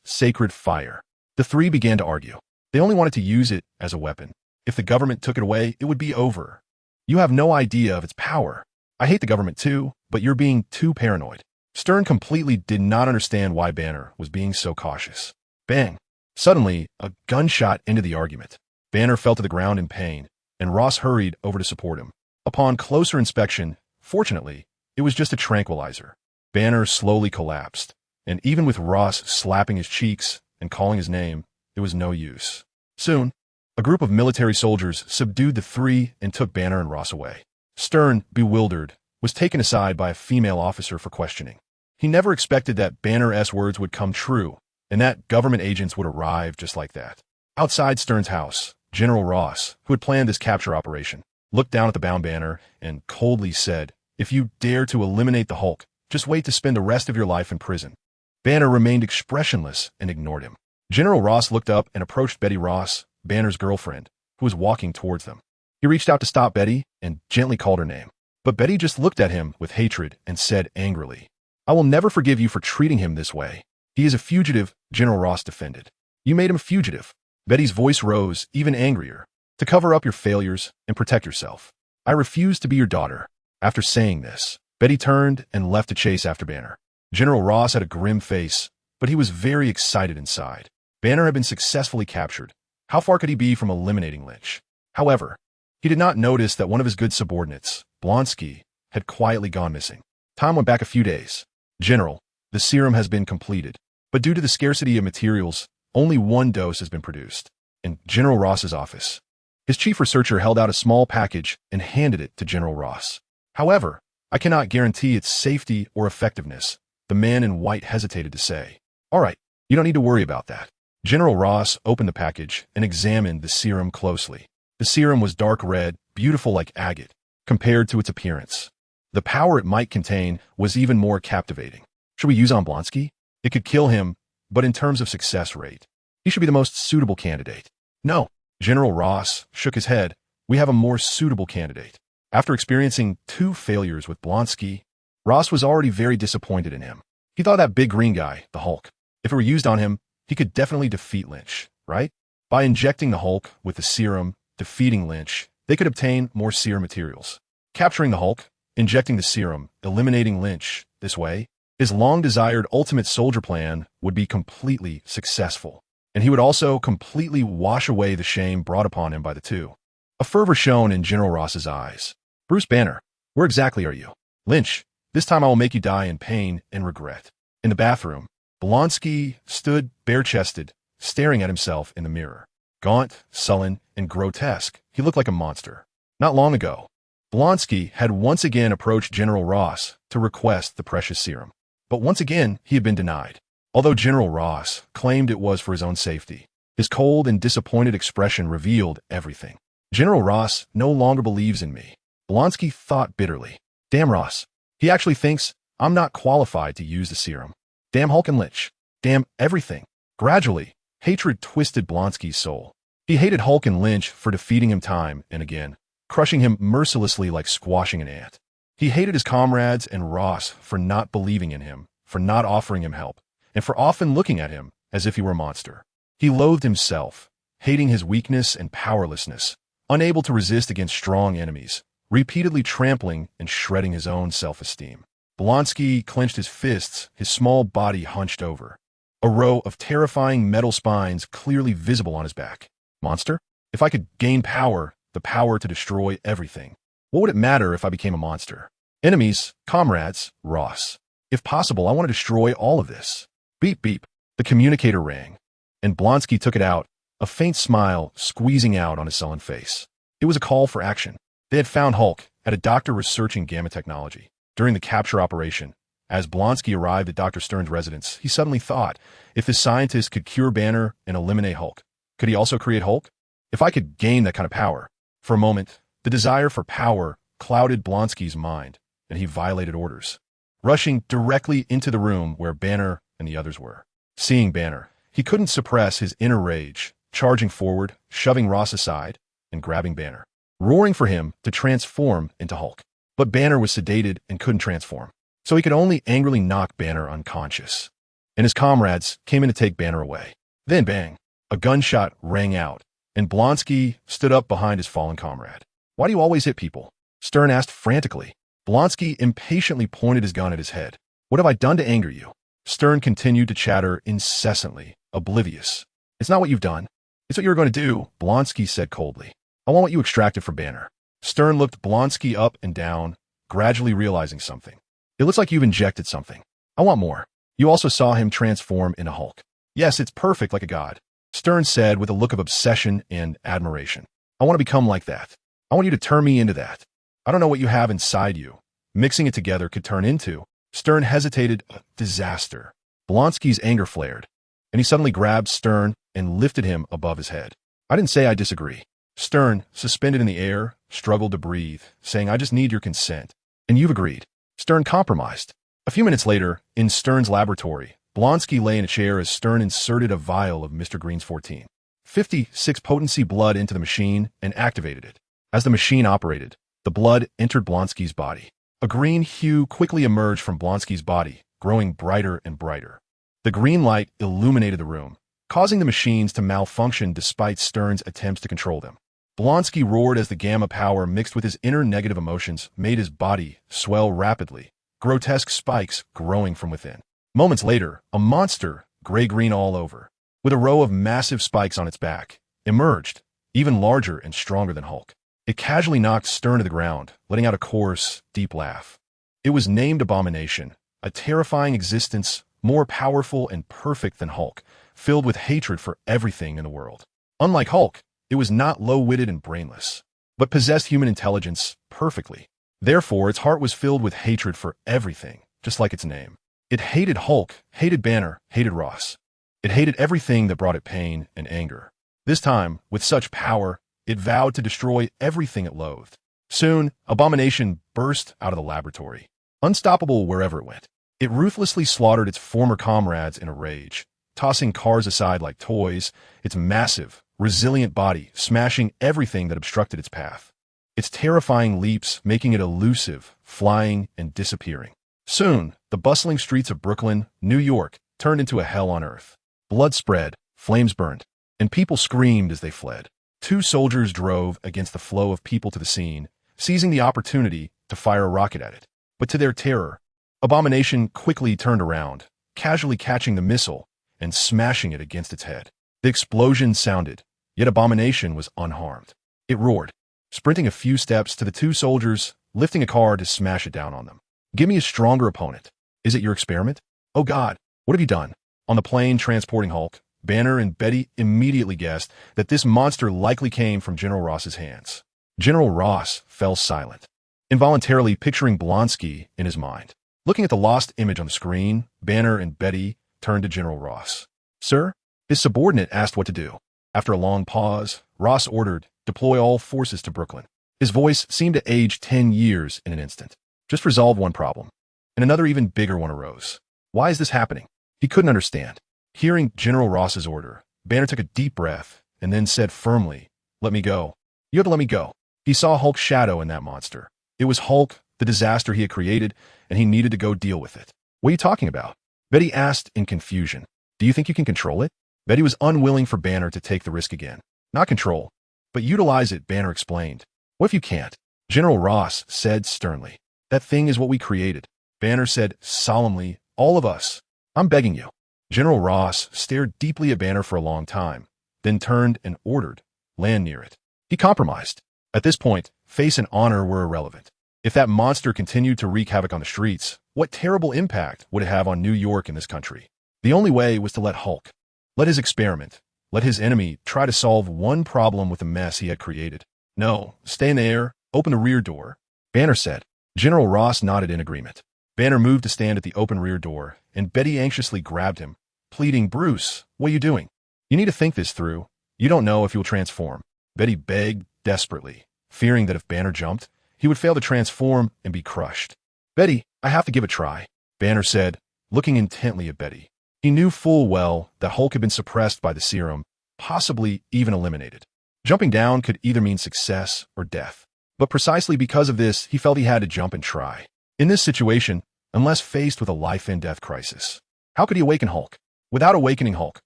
sacred fire. The 3 began to argue. They only wanted to use it as a weapon. If the government took it away, it would be over. You have no idea of its power. I hate the government too, but you're being too paranoid. Stern completely did not understand why Banner was being so cautious. Bang! Suddenly, a gunshot ended the argument. Banner fell to the ground in pain, and Ross hurried over to support him. Upon closer inspection, fortunately, it was just a tranquilizer. Banner slowly collapsed, and even with Ross slapping his cheeks and calling his name, it was no use. Soon, a group of military soldiers subdued the 3 and took Banner and Ross away. Stern, bewildered, was taken aside by a female officer for questioning. He never expected that Banner's words would come true, and that government agents would arrive just like that. Outside Stern's house, General Ross, who had planned this capture operation, looked down at the bound Banner and coldly said, "If you dare to eliminate the Hulk, just wait to spend the rest of your life in prison." Banner remained expressionless and ignored him. General Ross looked up and approached Betty Ross, Banner's girlfriend, who was walking towards them. He reached out to stop Betty and gently called her name. But Betty just looked at him with hatred and said angrily, "I will never forgive you for treating him this way. He is a fugitive," General Ross defended. "You made him a fugitive." Betty's voice rose even angrier. "To cover up your failures and protect yourself. I refuse to be your daughter." After saying this, Betty turned and left to chase after Banner. General Ross had a grim face, but he was very excited inside. Banner had been successfully captured. How far could he be from eliminating Lynch? However, he did not notice that one of his good subordinates, Blonsky, had quietly gone missing. Time went back a few days. "General, the serum has been completed, but due to the scarcity of materials, only 1 dose has been produced." In General Ross's office, His chief researcher held out a small package and handed it to General Ross. However, I cannot guarantee its safety or effectiveness, the man in white hesitated to say. All right, you don't need to worry about that. General Ross opened the package and examined the serum closely. The serum was dark red, beautiful like agate, compared to its appearance. The power it might contain was even more captivating. Should we use on Blonsky? It could kill him, but in terms of success rate, he should be the most suitable candidate. No, General Ross shook his head. We have a more suitable candidate. After experiencing 2 failures with Blonsky, Ross was already very disappointed in him. He thought that big green guy, the Hulk, if it were used on him, he could definitely defeat Lynch, right? By injecting the Hulk with the serum, defeating Lynch, they could obtain more serum materials. Capturing the Hulk, injecting the serum, eliminating Lynch, this way, his long-desired ultimate soldier plan would be completely successful. And he would also completely wash away the shame brought upon him by the two. A fervor shone in General Ross's eyes. Bruce Banner, where exactly are you? Lynch, this time I will make you die in pain and regret. In the bathroom, Blonsky stood bare-chested, staring at himself in the mirror. Gaunt, sullen, and grotesque, he looked like a monster. Not long ago, Blonsky had once again approached General Ross to request the precious serum. But once again, he had been denied. Although General Ross claimed it was for his own safety, his cold and disappointed expression revealed everything. General Ross no longer believes in me. Blonsky thought bitterly. Damn Ross. He actually thinks I'm not qualified to use the serum. Damn Hulk and Lynch. Damn everything. Gradually, hatred twisted Blonsky's soul. He hated Hulk and Lynch for defeating him time and again, crushing him mercilessly like squashing an ant. He hated his comrades and Ross for not believing in him, for not offering him help, and for often looking at him as if he were a monster. He loathed himself, hating his weakness and powerlessness, unable to resist against strong enemies, repeatedly trampling and shredding his own self-esteem. Blonsky clenched his fists, his small body hunched over. A row of terrifying metal spines clearly visible on his back. Monster? If I could gain power, the power to destroy everything, what would it matter if I became a monster? Enemies, comrades, Ross. If possible, I want to destroy all of this. Beep, beep. The communicator rang, and Blonsky took it out, a faint smile squeezing out on his sullen face. It was a call for action. They had found Hulk at a doctor researching gamma technology. During the capture operation, as Blonsky arrived at Dr. Stern's residence, he suddenly thought, if this scientist could cure Banner and eliminate Hulk, could he also create Hulk? If I could gain that kind of power. For a moment, the desire for power clouded Blonsky's mind, and he violated orders, rushing directly into the room where Banner and the others were. Seeing Banner, he couldn't suppress his inner rage, charging forward, shoving Ross aside, and grabbing Banner, roaring for him to transform into Hulk. But Banner was sedated and couldn't transform, so he could only angrily knock Banner unconscious. And his comrades came in to take Banner away. Then bang, a gunshot rang out, and Blonsky stood up behind his fallen comrade. Why do you always hit people? Stern asked frantically. Blonsky impatiently pointed his gun at his head. What have I done to anger you? Stern continued to chatter incessantly, oblivious. It's not what you've done. It's what you were going to do, Blonsky said coldly. I want what you extracted from Banner. Stern looked Blonsky up and down, gradually realizing something. It looks like you've injected something. I want more. You also saw him transform into Hulk. Yes, it's perfect like a god, Stern said with a look of obsession and admiration. I want to become like that. I want you to turn me into that. I don't know what you have inside you. Mixing it together could turn into. Stern hesitated. Disaster. Blonsky's anger flared, and he suddenly grabbed Stern and lifted him above his head. I didn't say I disagree. Stern, suspended in the air, struggled to breathe, saying, I just need your consent. And you've agreed. Stern compromised. A few minutes later, in Stern's laboratory, Blonsky lay in a chair as Stern inserted a vial of Mr. Green's 1456 potency blood into the machine and activated it. As the machine operated, the blood entered Blonsky's body. A green hue quickly emerged from Blonsky's body, growing brighter and brighter. The green light illuminated the room, causing the machines to malfunction despite Stern's attempts to control them. Blonsky roared as the gamma power mixed with his inner negative emotions made his body swell rapidly, grotesque spikes growing from within. Moments later, a monster, gray-green all over, with a row of massive spikes on its back, emerged, even larger and stronger than Hulk. It casually knocked Stern to the ground, letting out a coarse, deep laugh. It was named Abomination, a terrifying existence more powerful and perfect than Hulk, filled with hatred for everything in the world. Unlike Hulk, It was not low-witted and brainless, but possessed human intelligence perfectly. Therefore, its heart was filled with hatred for everything, just like its name. It hated Hulk, hated Banner, hated Ross. It hated everything that brought it pain and anger. This time, with such power, it vowed to destroy everything it loathed. Soon, Abomination burst out of the laboratory, unstoppable wherever it went. It ruthlessly slaughtered its former comrades in a rage, tossing cars aside like toys, its massive, resilient body smashing everything that obstructed its path. Its terrifying leaps making it elusive, flying and disappearing. Soon, the bustling streets of Brooklyn, New York, turned into a hell on earth. Blood spread, flames burned, and people screamed as they fled. 2 soldiers drove against the flow of people to the scene, seizing the opportunity to fire a rocket at it. But to their terror, Abomination quickly turned around, casually catching the missile and smashing it against its head. The explosion sounded, yet Abomination was unharmed. It roared, sprinting a few steps to the 2 soldiers, lifting a car to smash it down on them. Give me a stronger opponent. Is it your experiment? Oh God, what have you done? On the plane transporting Hulk, Banner and Betty immediately guessed that this monster likely came from General Ross's hands. General Ross fell silent, involuntarily picturing Blonsky in his mind. Looking at the lost image on the screen, Banner and Betty turned to General Ross. Sir? His subordinate asked what to do. After a long pause, Ross ordered, deploy all forces to Brooklyn. His voice seemed to age 10 years in an instant. Just resolve one problem. And another even bigger one arose. Why is this happening? He couldn't understand. Hearing General Ross's order, Banner took a deep breath and then said firmly, let me go. You have to let me go. He saw Hulk's shadow in that monster. It was Hulk, the disaster he had created, and he needed to go deal with it. What are you talking about? Betty asked in confusion. Do you think you can control it? Betty was unwilling for Banner to take the risk again. Not control, but utilize it, Banner explained. What if you can't? General Ross said sternly. That thing is what we created. Banner said solemnly, all of us. I'm begging you. General Ross stared deeply at Banner for a long time, then turned and ordered, land near it. He compromised. At this point, face and honor were irrelevant. If that monster continued to wreak havoc on the streets, what terrible impact would it have on New York and this country? The only way was to let Hulk, let his experiment, let his enemy try to solve one problem with the mess he had created. No, stay in the air, open the rear door, Banner said. General Ross nodded in agreement. Banner moved to stand at the open rear door, and Betty anxiously grabbed him, pleading, Bruce, what are you doing? You need to think this through. You don't know if you'll transform. Betty begged desperately, fearing that if Banner jumped, he would fail to transform and be crushed. Betty, I have to give it a try, Banner said, looking intently at Betty. He knew full well that Hulk had been suppressed by the serum, possibly even eliminated. Jumping down could either mean success or death. But precisely because of this, he felt he had to jump and try. In this situation, unless faced with a life-and-death crisis, how could he awaken Hulk? Without awakening Hulk,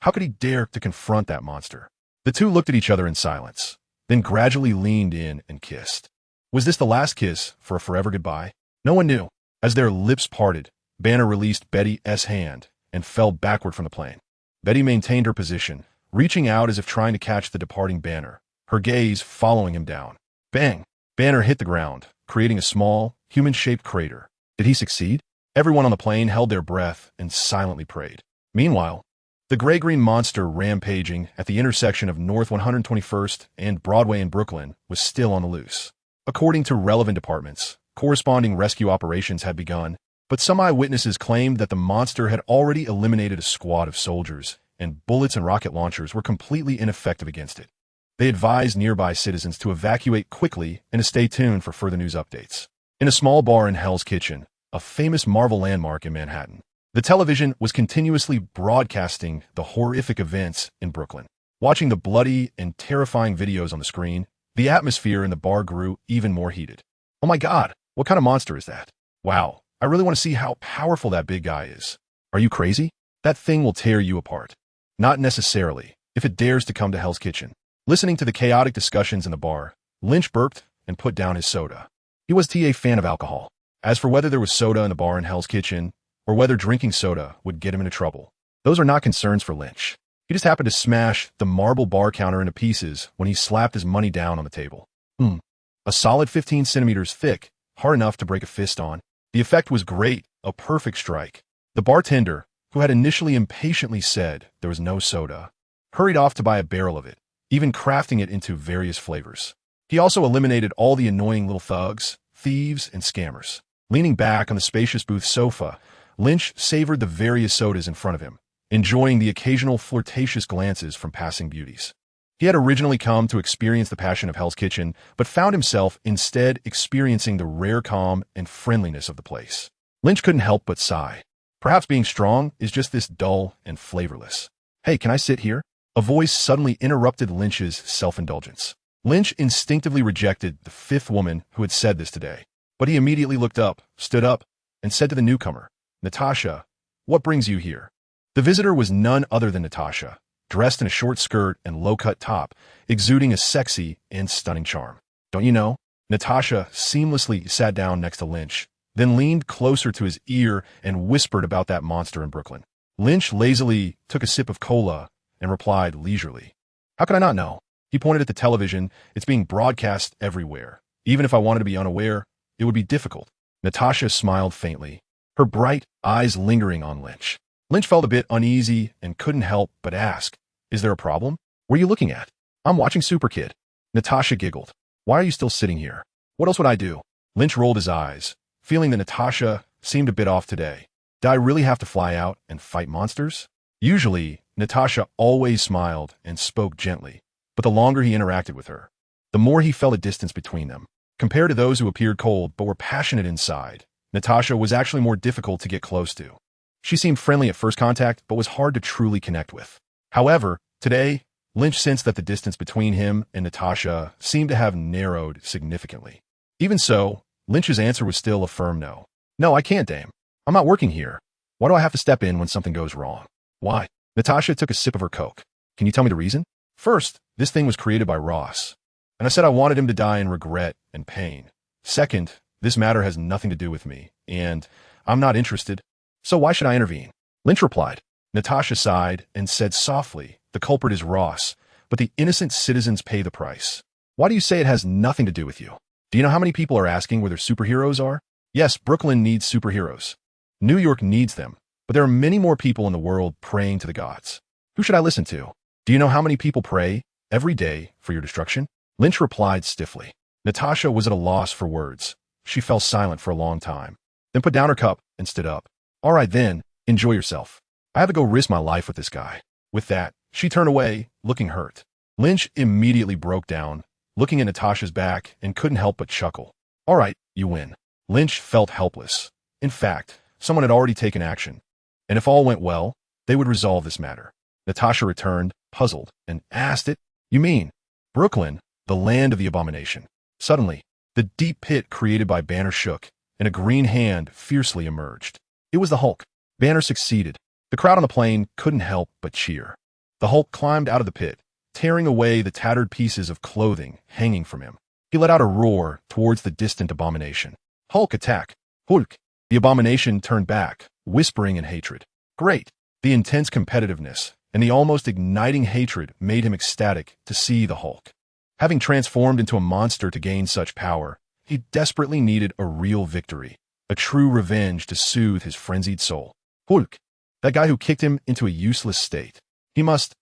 how could he dare to confront that monster? The two looked at each other in silence, then gradually leaned in and kissed. Was this the last kiss for a forever goodbye? No one knew. As their lips parted, Banner released Betty's hand and fell backward from the plane. Betty maintained her position, reaching out as if trying to catch the departing Banner, her gaze following him down. Bang! Banner hit the ground, creating a small, human-shaped crater. Did he succeed? Everyone on the plane held their breath and silently prayed. Meanwhile, the gray-green monster rampaging at the intersection of North 121st and Broadway in Brooklyn was still on the loose. According to relevant departments, corresponding rescue operations had begun, but some eyewitnesses claimed that the monster had already eliminated a squad of soldiers, and bullets and rocket launchers were completely ineffective against it. They advised nearby citizens to evacuate quickly and to stay tuned for further news updates. In a small bar in Hell's Kitchen, a famous Marvel landmark in Manhattan, the television was continuously broadcasting the horrific events in Brooklyn. Watching the bloody and terrifying videos on the screen, the atmosphere in the bar grew even more heated. Oh my God, what kind of monster is that? Wow, I really want to see how powerful that big guy is. Are you crazy? That thing will tear you apart. Not necessarily, if it dares to come to Hell's Kitchen. Listening to the chaotic discussions in the bar, Lynch burped and put down his soda. He was a fan of alcohol. As for whether there was soda in the bar in Hell's Kitchen, or whether drinking soda would get him into trouble, those are not concerns for Lynch. He just happened to smash the marble bar counter into pieces when he slapped his money down on the table. A solid 15 centimeters thick, hard enough to break a fist on. The effect was great, a perfect strike. The bartender, who had initially impatiently said there was no soda, hurried off to buy a barrel of it, even crafting it into various flavors. He also eliminated all the annoying little thugs, thieves, and scammers. Leaning back on the spacious booth sofa, Lynch savored the various sodas in front of him, enjoying the occasional flirtatious glances from passing beauties. He had originally come to experience the passion of Hell's Kitchen, but found himself instead experiencing the rare calm and friendliness of the place. Lynch couldn't help but sigh. Perhaps being strong is just this dull and flavorless. "Hey, can I sit here?" A voice suddenly interrupted Lynch's self-indulgence. Lynch instinctively rejected the fifth woman who had said this today. But he immediately looked up, stood up, and said to the newcomer, "Natasha, what brings you here?" The visitor was none other than Natasha, dressed in a short skirt and low-cut top, exuding a sexy and stunning charm. "Don't you know?" Natasha seamlessly sat down next to Lynch, then leaned closer to his ear and whispered about that monster in Brooklyn. Lynch lazily took a sip of cola and replied leisurely, "How could I not know?" He pointed at the television. "It's being broadcast everywhere. Even if I wanted to be unaware, it would be difficult." Natasha smiled faintly, her bright eyes lingering on Lynch. Lynch felt a bit uneasy and couldn't help but ask, "Is there a problem? What are you looking at?" "I'm watching Super Kid." Natasha giggled. "Why are you still sitting here? What else would I do?" Lynch rolled his eyes, feeling that Natasha seemed a bit off today. Did I really have to fly out and fight monsters? Usually, Natasha always smiled and spoke gently, but the longer he interacted with her, the more he felt a distance between them. Compared to those who appeared cold but were passionate inside, Natasha was actually more difficult to get close to. She seemed friendly at first contact, but was hard to truly connect with. However, today, Lynch sensed that the distance between him and Natasha seemed to have narrowed significantly. Even so, Lynch's answer was still a firm no. "No, I can't, dame. I'm not working here. Why do I have to step in when something goes wrong?" "Why?" Natasha took a sip of her Coke. "Can you tell me the reason?" "First, this thing was created by Ross, and I said I wanted him to die in regret and pain. Second, this matter has nothing to do with me, and I'm not interested. So why should I intervene?" Lynch replied. Natasha sighed and said softly, "The culprit is Ross, but the innocent citizens pay the price." "Why do you say it has nothing to do with you? Do you know how many people are asking where their superheroes are?" "Yes, Brooklyn needs superheroes. New York needs them, but there are many more people in the world praying to the gods. Who should I listen to? Do you know how many people pray every day for your destruction?" Lynch replied stiffly. Natasha was at a loss for words. She fell silent for a long time, then put down her cup and stood up. "All right then, enjoy yourself. I have to go risk my life with this guy." With that, she turned away, looking hurt. Lynch immediately broke down, looking at Natasha's back, and couldn't help but chuckle. "All right, you win." Lynch felt helpless. In fact, someone had already taken action, and if all went well, they would resolve this matter. Natasha returned, puzzled, and asked it, "You mean Brooklyn, the land of the abomination?" Suddenly, the deep pit created by Banner shook, and a green hand fiercely emerged. It was the Hulk. Banner succeeded. The crowd on the plane couldn't help but cheer. The Hulk climbed out of the pit, tearing away the tattered pieces of clothing hanging from him. He let out a roar towards the distant abomination. "Hulk, attack! Hulk!" The abomination turned back, whispering in hatred. Great! The intense competitiveness and the almost igniting hatred made him ecstatic to see the Hulk. Having transformed into a monster to gain such power, he desperately needed a real victory, a true revenge to soothe his frenzied soul. Hulk, that guy who kicked him into a useless state. He must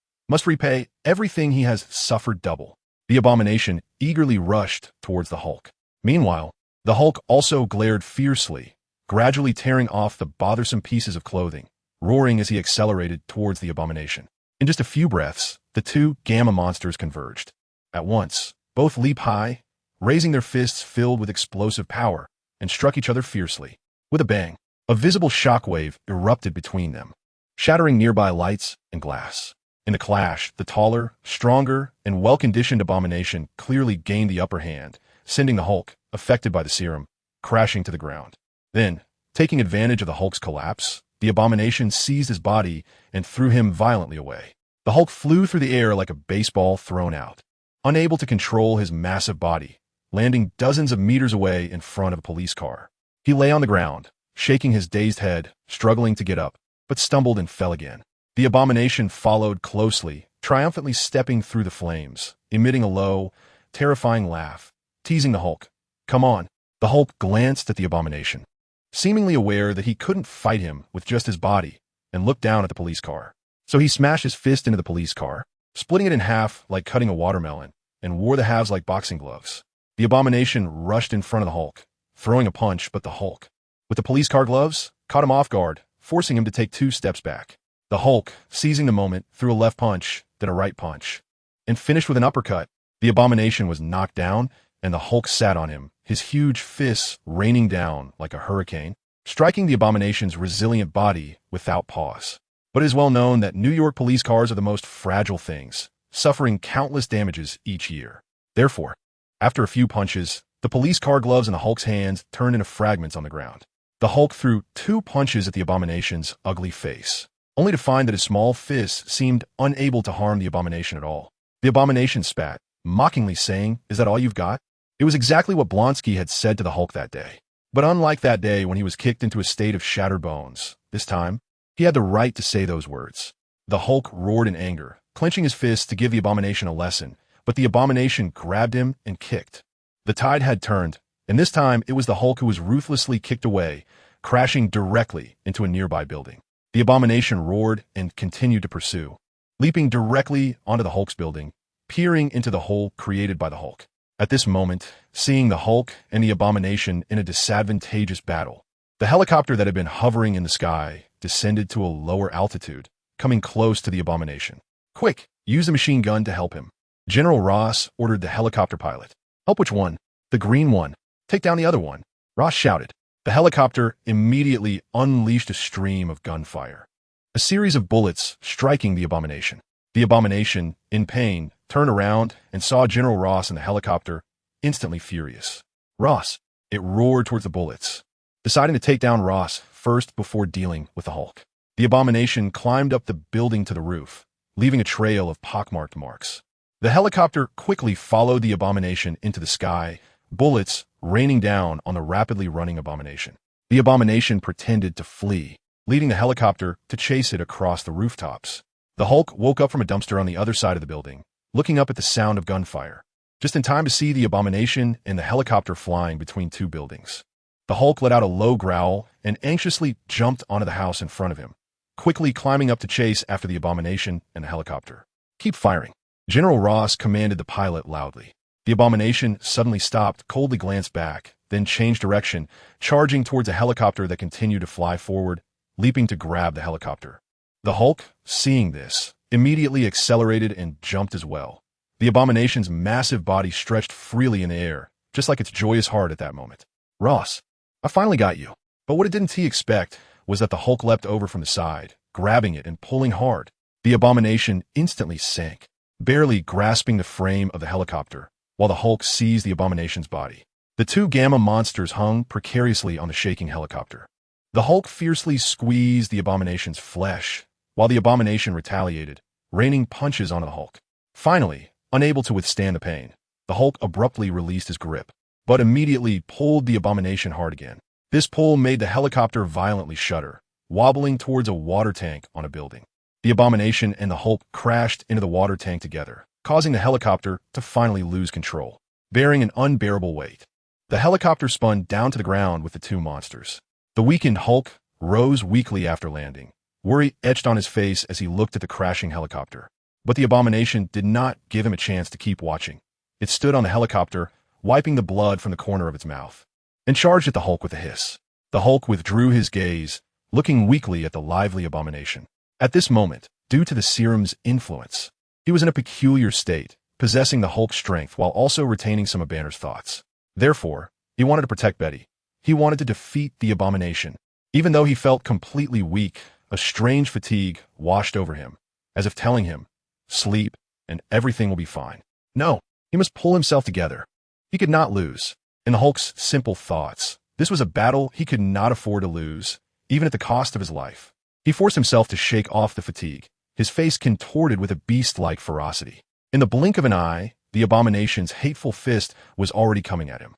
repay everything he has suffered double. The abomination eagerly rushed towards the Hulk. Meanwhile, the Hulk also glared fiercely, gradually tearing off the bothersome pieces of clothing, roaring as he accelerated towards the abomination. In just a few breaths, the two gamma monsters converged. At once, both leaped high, raising their fists filled with explosive power, and struck each other fiercely. With a bang, a visible shockwave erupted between them, shattering nearby lights and glass. In the clash, the taller, stronger, and well-conditioned abomination clearly gained the upper hand, sending the Hulk, affected by the serum, crashing to the ground. Then, taking advantage of the Hulk's collapse, the abomination seized his body and threw him violently away. The Hulk flew through the air like a baseball thrown out, unable to control his massive body, landing dozens of meters away in front of a police car. He lay on the ground, shaking his dazed head, struggling to get up, but stumbled and fell again. The abomination followed closely, triumphantly stepping through the flames, emitting a low, terrifying laugh, teasing the Hulk. "Come on." The Hulk glanced at the abomination, seemingly aware that he couldn't fight him with just his body, and looked down at the police car. So he smashed his fist into the police car. splitting it in half like cutting a watermelon, and wore the halves like boxing gloves. The abomination rushed in front of the Hulk, throwing a punch, but the Hulk, with the police car gloves, caught him off guard, forcing him to take 2 steps back. The Hulk, seizing the moment, threw a left punch, then a right punch, and finished with an uppercut. The abomination was knocked down, and the Hulk sat on him, his huge fists raining down like a hurricane, striking the abomination's resilient body without pause. But it is well known that New York police cars are the most fragile things, suffering countless damages each year. Therefore, after a few punches, the police car gloves in the Hulk's hands turned into fragments on the ground. The Hulk threw 2 punches at the abomination's ugly face, only to find that his small fists seemed unable to harm the abomination at all. The abomination spat, mockingly saying, "Is that all you've got?" It was exactly what Blonsky had said to the Hulk that day. But unlike that day when he was kicked into a state of shattered bones, this time, he had the right to say those words. The Hulk roared in anger, clenching his fists to give the abomination a lesson, but the abomination grabbed him and kicked. The tide had turned, and this time it was the Hulk who was ruthlessly kicked away, crashing directly into a nearby building. The abomination roared and continued to pursue, leaping directly onto the Hulk's building, peering into the hole created by the Hulk. At this moment, seeing the Hulk and the abomination in a disadvantageous battle, the helicopter that had been hovering in the sky descended to a lower altitude, coming close to the abomination. "Quick, use the machine gun to help him." General Ross ordered the helicopter pilot. "Help which one?" "The green one. Take down the other one," Ross shouted. The helicopter immediately unleashed a stream of gunfire, a series of bullets striking the abomination. The abomination, in pain, turned around and saw General Ross in the helicopter, instantly furious. "Ross!" It roared towards the bullets, deciding to take down Ross first before dealing with the Hulk. The abomination climbed up the building to the roof, leaving a trail of pockmarked marks. The helicopter quickly followed the abomination into the sky, bullets raining down on the rapidly running abomination. The abomination pretended to flee, leading the helicopter to chase it across the rooftops. The Hulk woke up from a dumpster on the other side of the building, looking up at the sound of gunfire, just in time to see the abomination and the helicopter flying between 2 buildings. The Hulk let out a low growl and anxiously jumped onto the house in front of him, quickly climbing up to chase after the abomination and the helicopter. "Keep firing," General Ross commanded the pilot loudly. The abomination suddenly stopped, coldly glanced back, then changed direction, charging towards a helicopter that continued to fly forward, leaping to grab the helicopter. The Hulk, seeing this, immediately accelerated and jumped as well. The abomination's massive body stretched freely in the air, just like its joyous heart at that moment. "Ross, I finally got you." But what didn't he expect was that the Hulk leapt over from the side, grabbing it and pulling hard. The abomination instantly sank, barely grasping the frame of the helicopter, while the Hulk seized the abomination's body. The 2 gamma monsters hung precariously on the shaking helicopter. The Hulk fiercely squeezed the abomination's flesh, while the abomination retaliated, raining punches onto the Hulk. Finally, unable to withstand the pain, the Hulk abruptly released his grip, but immediately pulled the abomination hard again. This pull made the helicopter violently shudder, wobbling towards a water tank on a building. The abomination and the Hulk crashed into the water tank together, causing the helicopter to finally lose control, bearing an unbearable weight. The helicopter spun down to the ground with the 2 monsters. The weakened Hulk rose weakly after landing, worry etched on his face as he looked at the crashing helicopter. But the abomination did not give him a chance to keep watching. It stood on the helicopter, wiping the blood from the corner of its mouth, and charged at the Hulk with a hiss. The Hulk withdrew his gaze, looking weakly at the lively abomination. At this moment, due to the serum's influence, he was in a peculiar state, possessing the Hulk's strength while also retaining some of Banner's thoughts. Therefore, he wanted to protect Betty. He wanted to defeat the abomination. Even though he felt completely weak, a strange fatigue washed over him, as if telling him, "Sleep, and everything will be fine." No, he must pull himself together. He could not lose. In the Hulk's simple thoughts, this was a battle he could not afford to lose, even at the cost of his life. He forced himself to shake off the fatigue, his face contorted with a beast-like ferocity. In the blink of an eye, the abomination's hateful fist was already coming at him.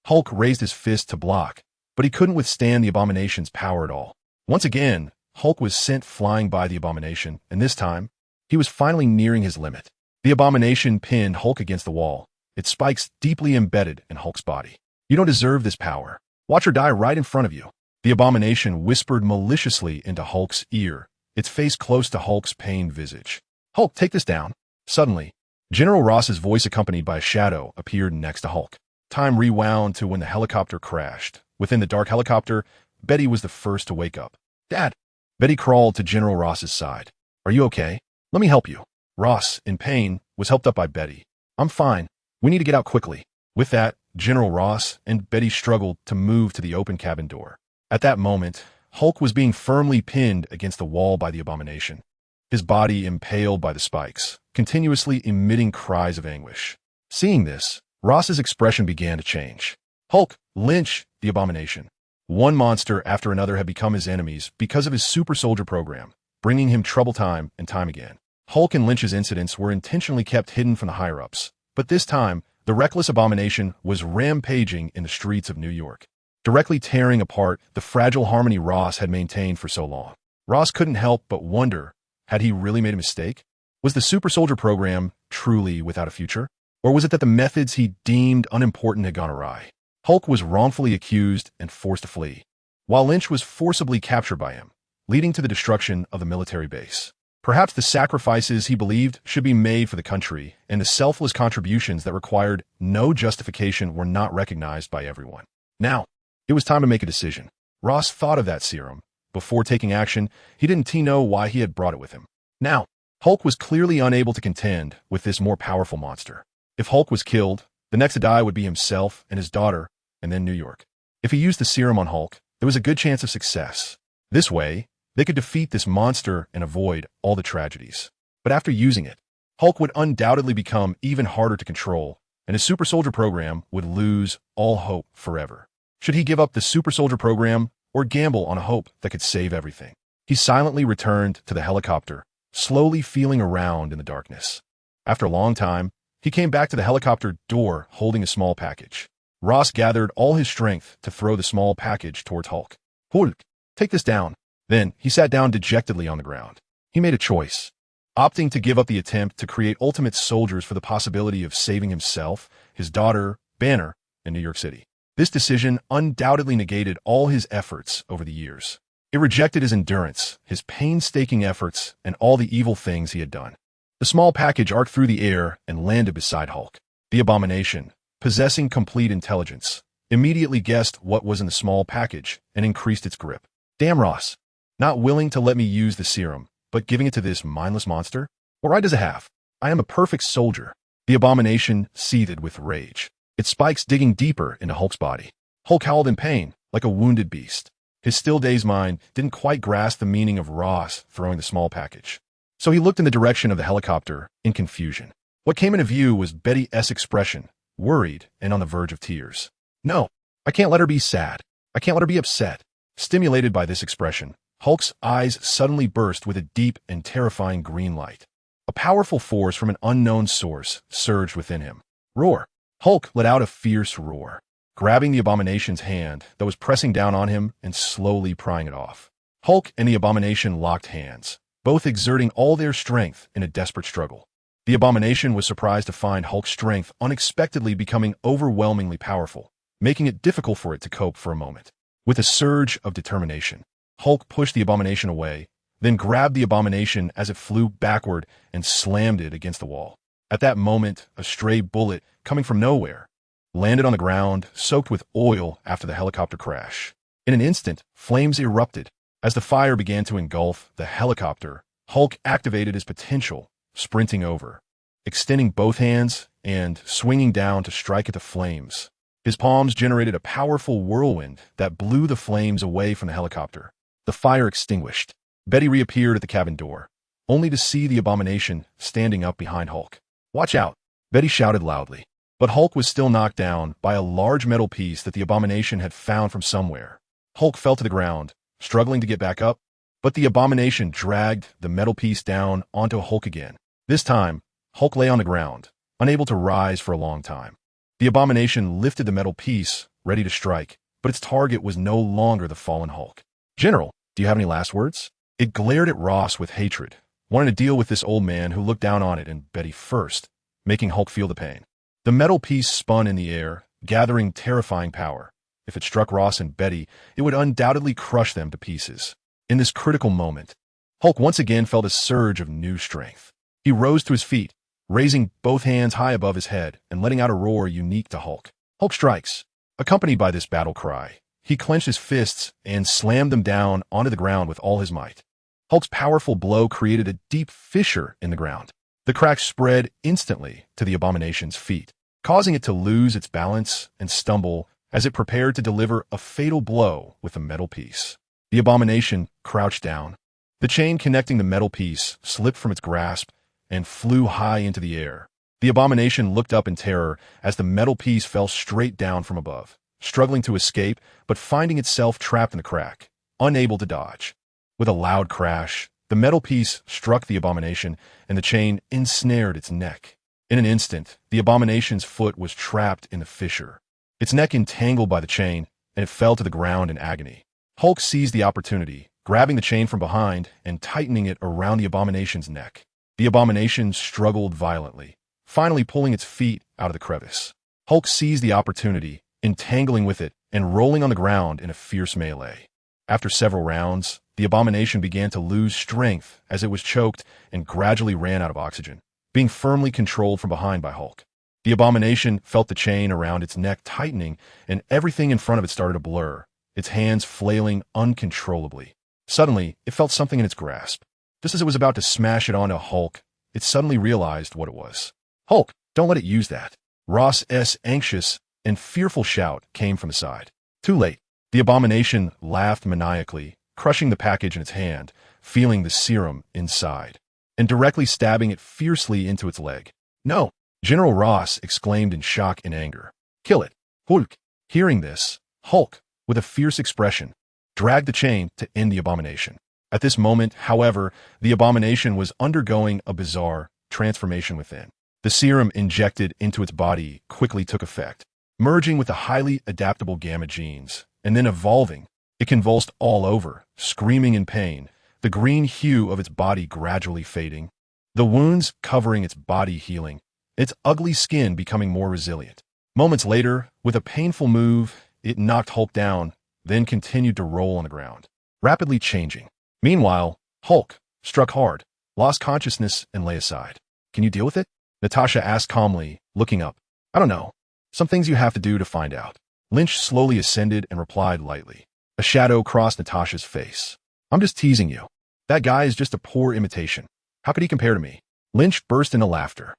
Hulk raised his fist to block, but he couldn't withstand the abomination's power at all. Once again, Hulk was sent flying by the abomination, and this time, he was finally nearing his limit. The abomination pinned Hulk against the wall, its spikes deeply embedded in Hulk's body. "You don't deserve this power. Watch her die right in front of you." The abomination whispered maliciously into Hulk's ear, its face close to Hulk's pained visage. "Hulk, take this down." Suddenly, General Ross's voice accompanied by a shadow appeared next to Hulk. Time rewound to when the helicopter crashed. Within the dark helicopter, Betty was the first to wake up. Dad! Betty crawled to General Ross's side. Are you okay? Let me help you. Ross, in pain, was helped up by Betty. I'm fine. We need to get out quickly. With that, General Ross and Betty struggled to move to the open cabin door. At that moment, Hulk was being firmly pinned against the wall by the abomination, his body impaled by the spikes, continuously emitting cries of anguish. Seeing this, Ross's expression began to change. Hulk, Lynch, the abomination. One monster after another had become his enemies because of his super soldier program, bringing him trouble time and time again. Hulk and Lynch's incidents were intentionally kept hidden from the higher-ups, but this time, the reckless abomination was rampaging in the streets of New York, directly tearing apart the fragile harmony Ross had maintained for so long. Ross couldn't help but wonder, had he really made a mistake? Was the super soldier program truly without a future? Or was it that the methods he deemed unimportant had gone awry? Hulk was wrongfully accused and forced to flee, while Lynch was forcibly captured by him, leading to the destruction of the military base. Perhaps the sacrifices he believed should be made for the country and the selfless contributions that required no justification were not recognized by everyone. Now, it was time to make a decision. Ross thought of that serum. Before taking action, he didn't know why he had brought it with him. Now, Hulk was clearly unable to contend with this more powerful monster. If Hulk was killed, the next to die would be himself and his daughter, and then New York. If he used the serum on Hulk, there was a good chance of success. This way, they could defeat this monster and avoid all the tragedies. But after using it, Hulk would undoubtedly become even harder to control, and his super soldier program would lose all hope forever. Should he give up the super soldier program or gamble on a hope that could save everything? He silently returned to the helicopter, slowly feeling around in the darkness. After a long time, he came back to the helicopter door holding a small package. Ross gathered all his strength to throw the small package towards Hulk. Hulk, take this down. Then he sat down dejectedly on the ground. He made a choice, opting to give up the attempt to create ultimate soldiers for the possibility of saving himself, his daughter, Banner, and New York City. This decision undoubtedly negated all his efforts over the years. It rejected his endurance, his painstaking efforts, and all the evil things he had done. The small package arced through the air and landed beside Hulk. The abomination, possessing complete intelligence, immediately guessed what was in the small package and increased its grip. Damn, Ross. Not willing to let me use the serum, but giving it to this mindless monster? What right does it have? I am a perfect soldier. The abomination seethed with rage, its spikes digging deeper into Hulk's body. Hulk howled in pain, like a wounded beast. His still-dazed mind didn't quite grasp the meaning of Ross throwing the small package. So he looked in the direction of the helicopter in confusion. What came into view was Betty S.'s expression, worried and on the verge of tears. No, I can't let her be sad. I can't let her be upset. Stimulated by this expression, Hulk's eyes suddenly burst with a deep and terrifying green light. A powerful force from an unknown source surged within him. Roar! Hulk let out a fierce roar, grabbing the abomination's hand that was pressing down on him and slowly prying it off. Hulk and the abomination locked hands, both exerting all their strength in a desperate struggle. The abomination was surprised to find Hulk's strength unexpectedly becoming overwhelmingly powerful, making it difficult for it to cope for a moment. With a surge of determination, Hulk pushed the abomination away, then grabbed the abomination as it flew backward and slammed it against the wall. At that moment, a stray bullet, coming from nowhere, landed on the ground, soaked with oil after the helicopter crash. In an instant, flames erupted. As the fire began to engulf the helicopter, Hulk activated his potential, sprinting over, extending both hands and swinging down to strike at the flames. His palms generated a powerful whirlwind that blew the flames away from the helicopter. The fire extinguished. Betty reappeared at the cabin door, only to see the abomination standing up behind Hulk. Watch out, Betty shouted loudly. But Hulk was still knocked down by a large metal piece that the abomination had found from somewhere. Hulk fell to the ground, struggling to get back up, but the abomination dragged the metal piece down onto Hulk again. This time, Hulk lay on the ground, unable to rise for a long time. The abomination lifted the metal piece, ready to strike, but its target was no longer the fallen Hulk. General, do you have any last words? It glared at Ross with hatred, wanting to deal with this old man who looked down on it and Betty first, making Hulk feel the pain. The metal piece spun in the air, gathering terrifying power. If it struck Ross and Betty, it would undoubtedly crush them to pieces. In this critical moment, Hulk once again felt a surge of new strength. He rose to his feet, raising both hands high above his head and letting out a roar unique to Hulk. Hulk strikes. Accompanied by this battle cry, he clenched his fists and slammed them down onto the ground with all his might. Hulk's powerful blow created a deep fissure in the ground. The crack spread instantly to the abomination's feet, causing it to lose its balance and stumble as it prepared to deliver a fatal blow with a metal piece. The abomination crouched down. The chain connecting the metal piece slipped from its grasp and flew high into the air. The abomination looked up in terror as the metal piece fell straight down from above, struggling to escape but finding itself trapped in the crack, unable to dodge. With a loud crash, the metal piece struck the abomination and the chain ensnared its neck. In an instant, the abomination's foot was trapped in the fissure, its neck entangled by the chain, and it fell to the ground in agony. Hulk seized the opportunity, grabbing the chain from behind and tightening it around the abomination's neck. The abomination struggled violently, finally pulling its feet out of the crevice. Hulk seized the opportunity, entangling with it and rolling on the ground in a fierce melee. After several rounds, the abomination began to lose strength as it was choked and gradually ran out of oxygen, being firmly controlled from behind by Hulk. The abomination felt the chain around its neck tightening and everything in front of it started to blur, its hands flailing uncontrollably. Suddenly, it felt something in its grasp. Just as it was about to smash it onto Hulk, it suddenly realized what it was. "Hulk, don't let it use that." Ross's anxious and fearful shout came from the side. Too late. The abomination laughed maniacally, crushing the package in its hand, feeling the serum inside, and directly stabbing it fiercely into its leg. "No!" General Ross exclaimed in shock and anger. "Kill it, Hulk!" Hearing this, Hulk, with a fierce expression, dragged the chain to end the abomination. At this moment, however, the abomination was undergoing a bizarre transformation within. The serum injected into its body quickly took effect, merging with the highly adaptable gamma genes, and then evolving. It convulsed all over, screaming in pain, the green hue of its body gradually fading, the wounds covering its body healing, its ugly skin becoming more resilient. Moments later, with a painful move, it knocked Hulk down, then continued to roll on the ground, rapidly changing. Meanwhile, Hulk, struck hard, lost consciousness and lay aside. "Can you deal with it?" Natasha asked calmly, looking up. "I don't know. Some things you have to do to find out." Lynch slowly ascended and replied lightly. A shadow crossed Natasha's face. "I'm just teasing you. That guy is just a poor imitation. How could he compare to me?" Lynch burst into laughter.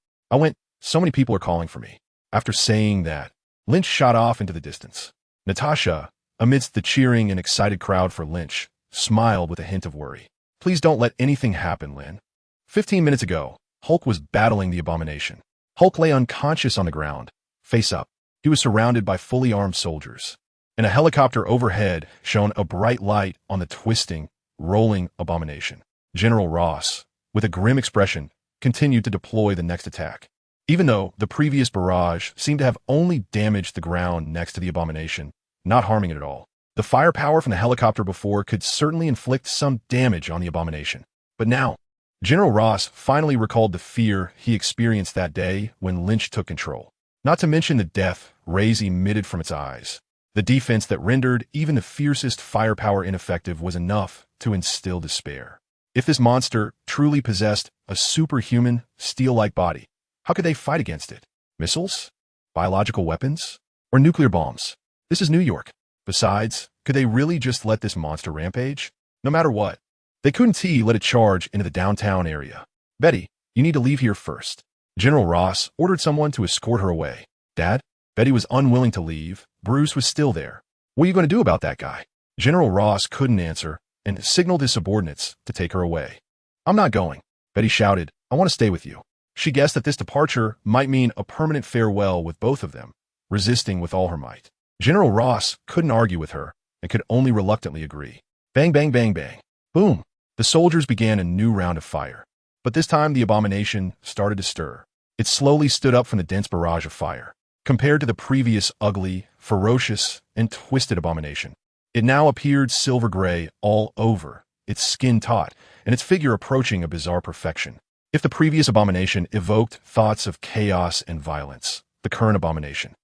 So many people are calling for me." After saying that, Lynch shot off into the distance. Natasha, amidst the cheering and excited crowd for Lynch, smiled with a hint of worry. "Please don't let anything happen, Lynn." 15 minutes ago, Hulk was battling the abomination. Hulk lay unconscious on the ground, face up. He was surrounded by fully armed soldiers, and a helicopter overhead shone a bright light on the twisting, rolling abomination. General Ross, with a grim expression, continued to deploy the next attack. Even though the previous barrage seemed to have only damaged the ground next to the abomination, not harming it at all, the firepower from the helicopter before could certainly inflict some damage on the abomination. But now, General Ross finally recalled the fear he experienced that day when Lynch took control. Not to mention the death rays emitted from its eyes. The defense that rendered even the fiercest firepower ineffective was enough to instill despair. If this monster truly possessed a superhuman, steel-like body, how could they fight against it? Missiles? Biological weapons? Or nuclear bombs? This is New York. Besides, could they really just let this monster rampage? No matter what, they couldn't let it charge into the downtown area. "Betty, you need to leave here first." General Ross ordered someone to escort her away. "Dad?" Betty was unwilling to leave. Bruce was still there. "What are you going to do about that guy?" General Ross couldn't answer and signaled his subordinates to take her away. "I'm not going," Betty shouted. "I want to stay with you." She guessed that this departure might mean a permanent farewell with both of them, resisting with all her might. General Ross couldn't argue with her and could only reluctantly agree. Bang, bang, bang, bang. Boom. The soldiers began a new round of fire. But this time the abomination started to stir. It slowly stood up from the dense barrage of fire. Compared to the previous ugly, ferocious, and twisted abomination, it now appeared silver gray all over, its skin taut, and its figure approaching a bizarre perfection. If the previous abomination evoked thoughts of chaos and violence, the current abomination,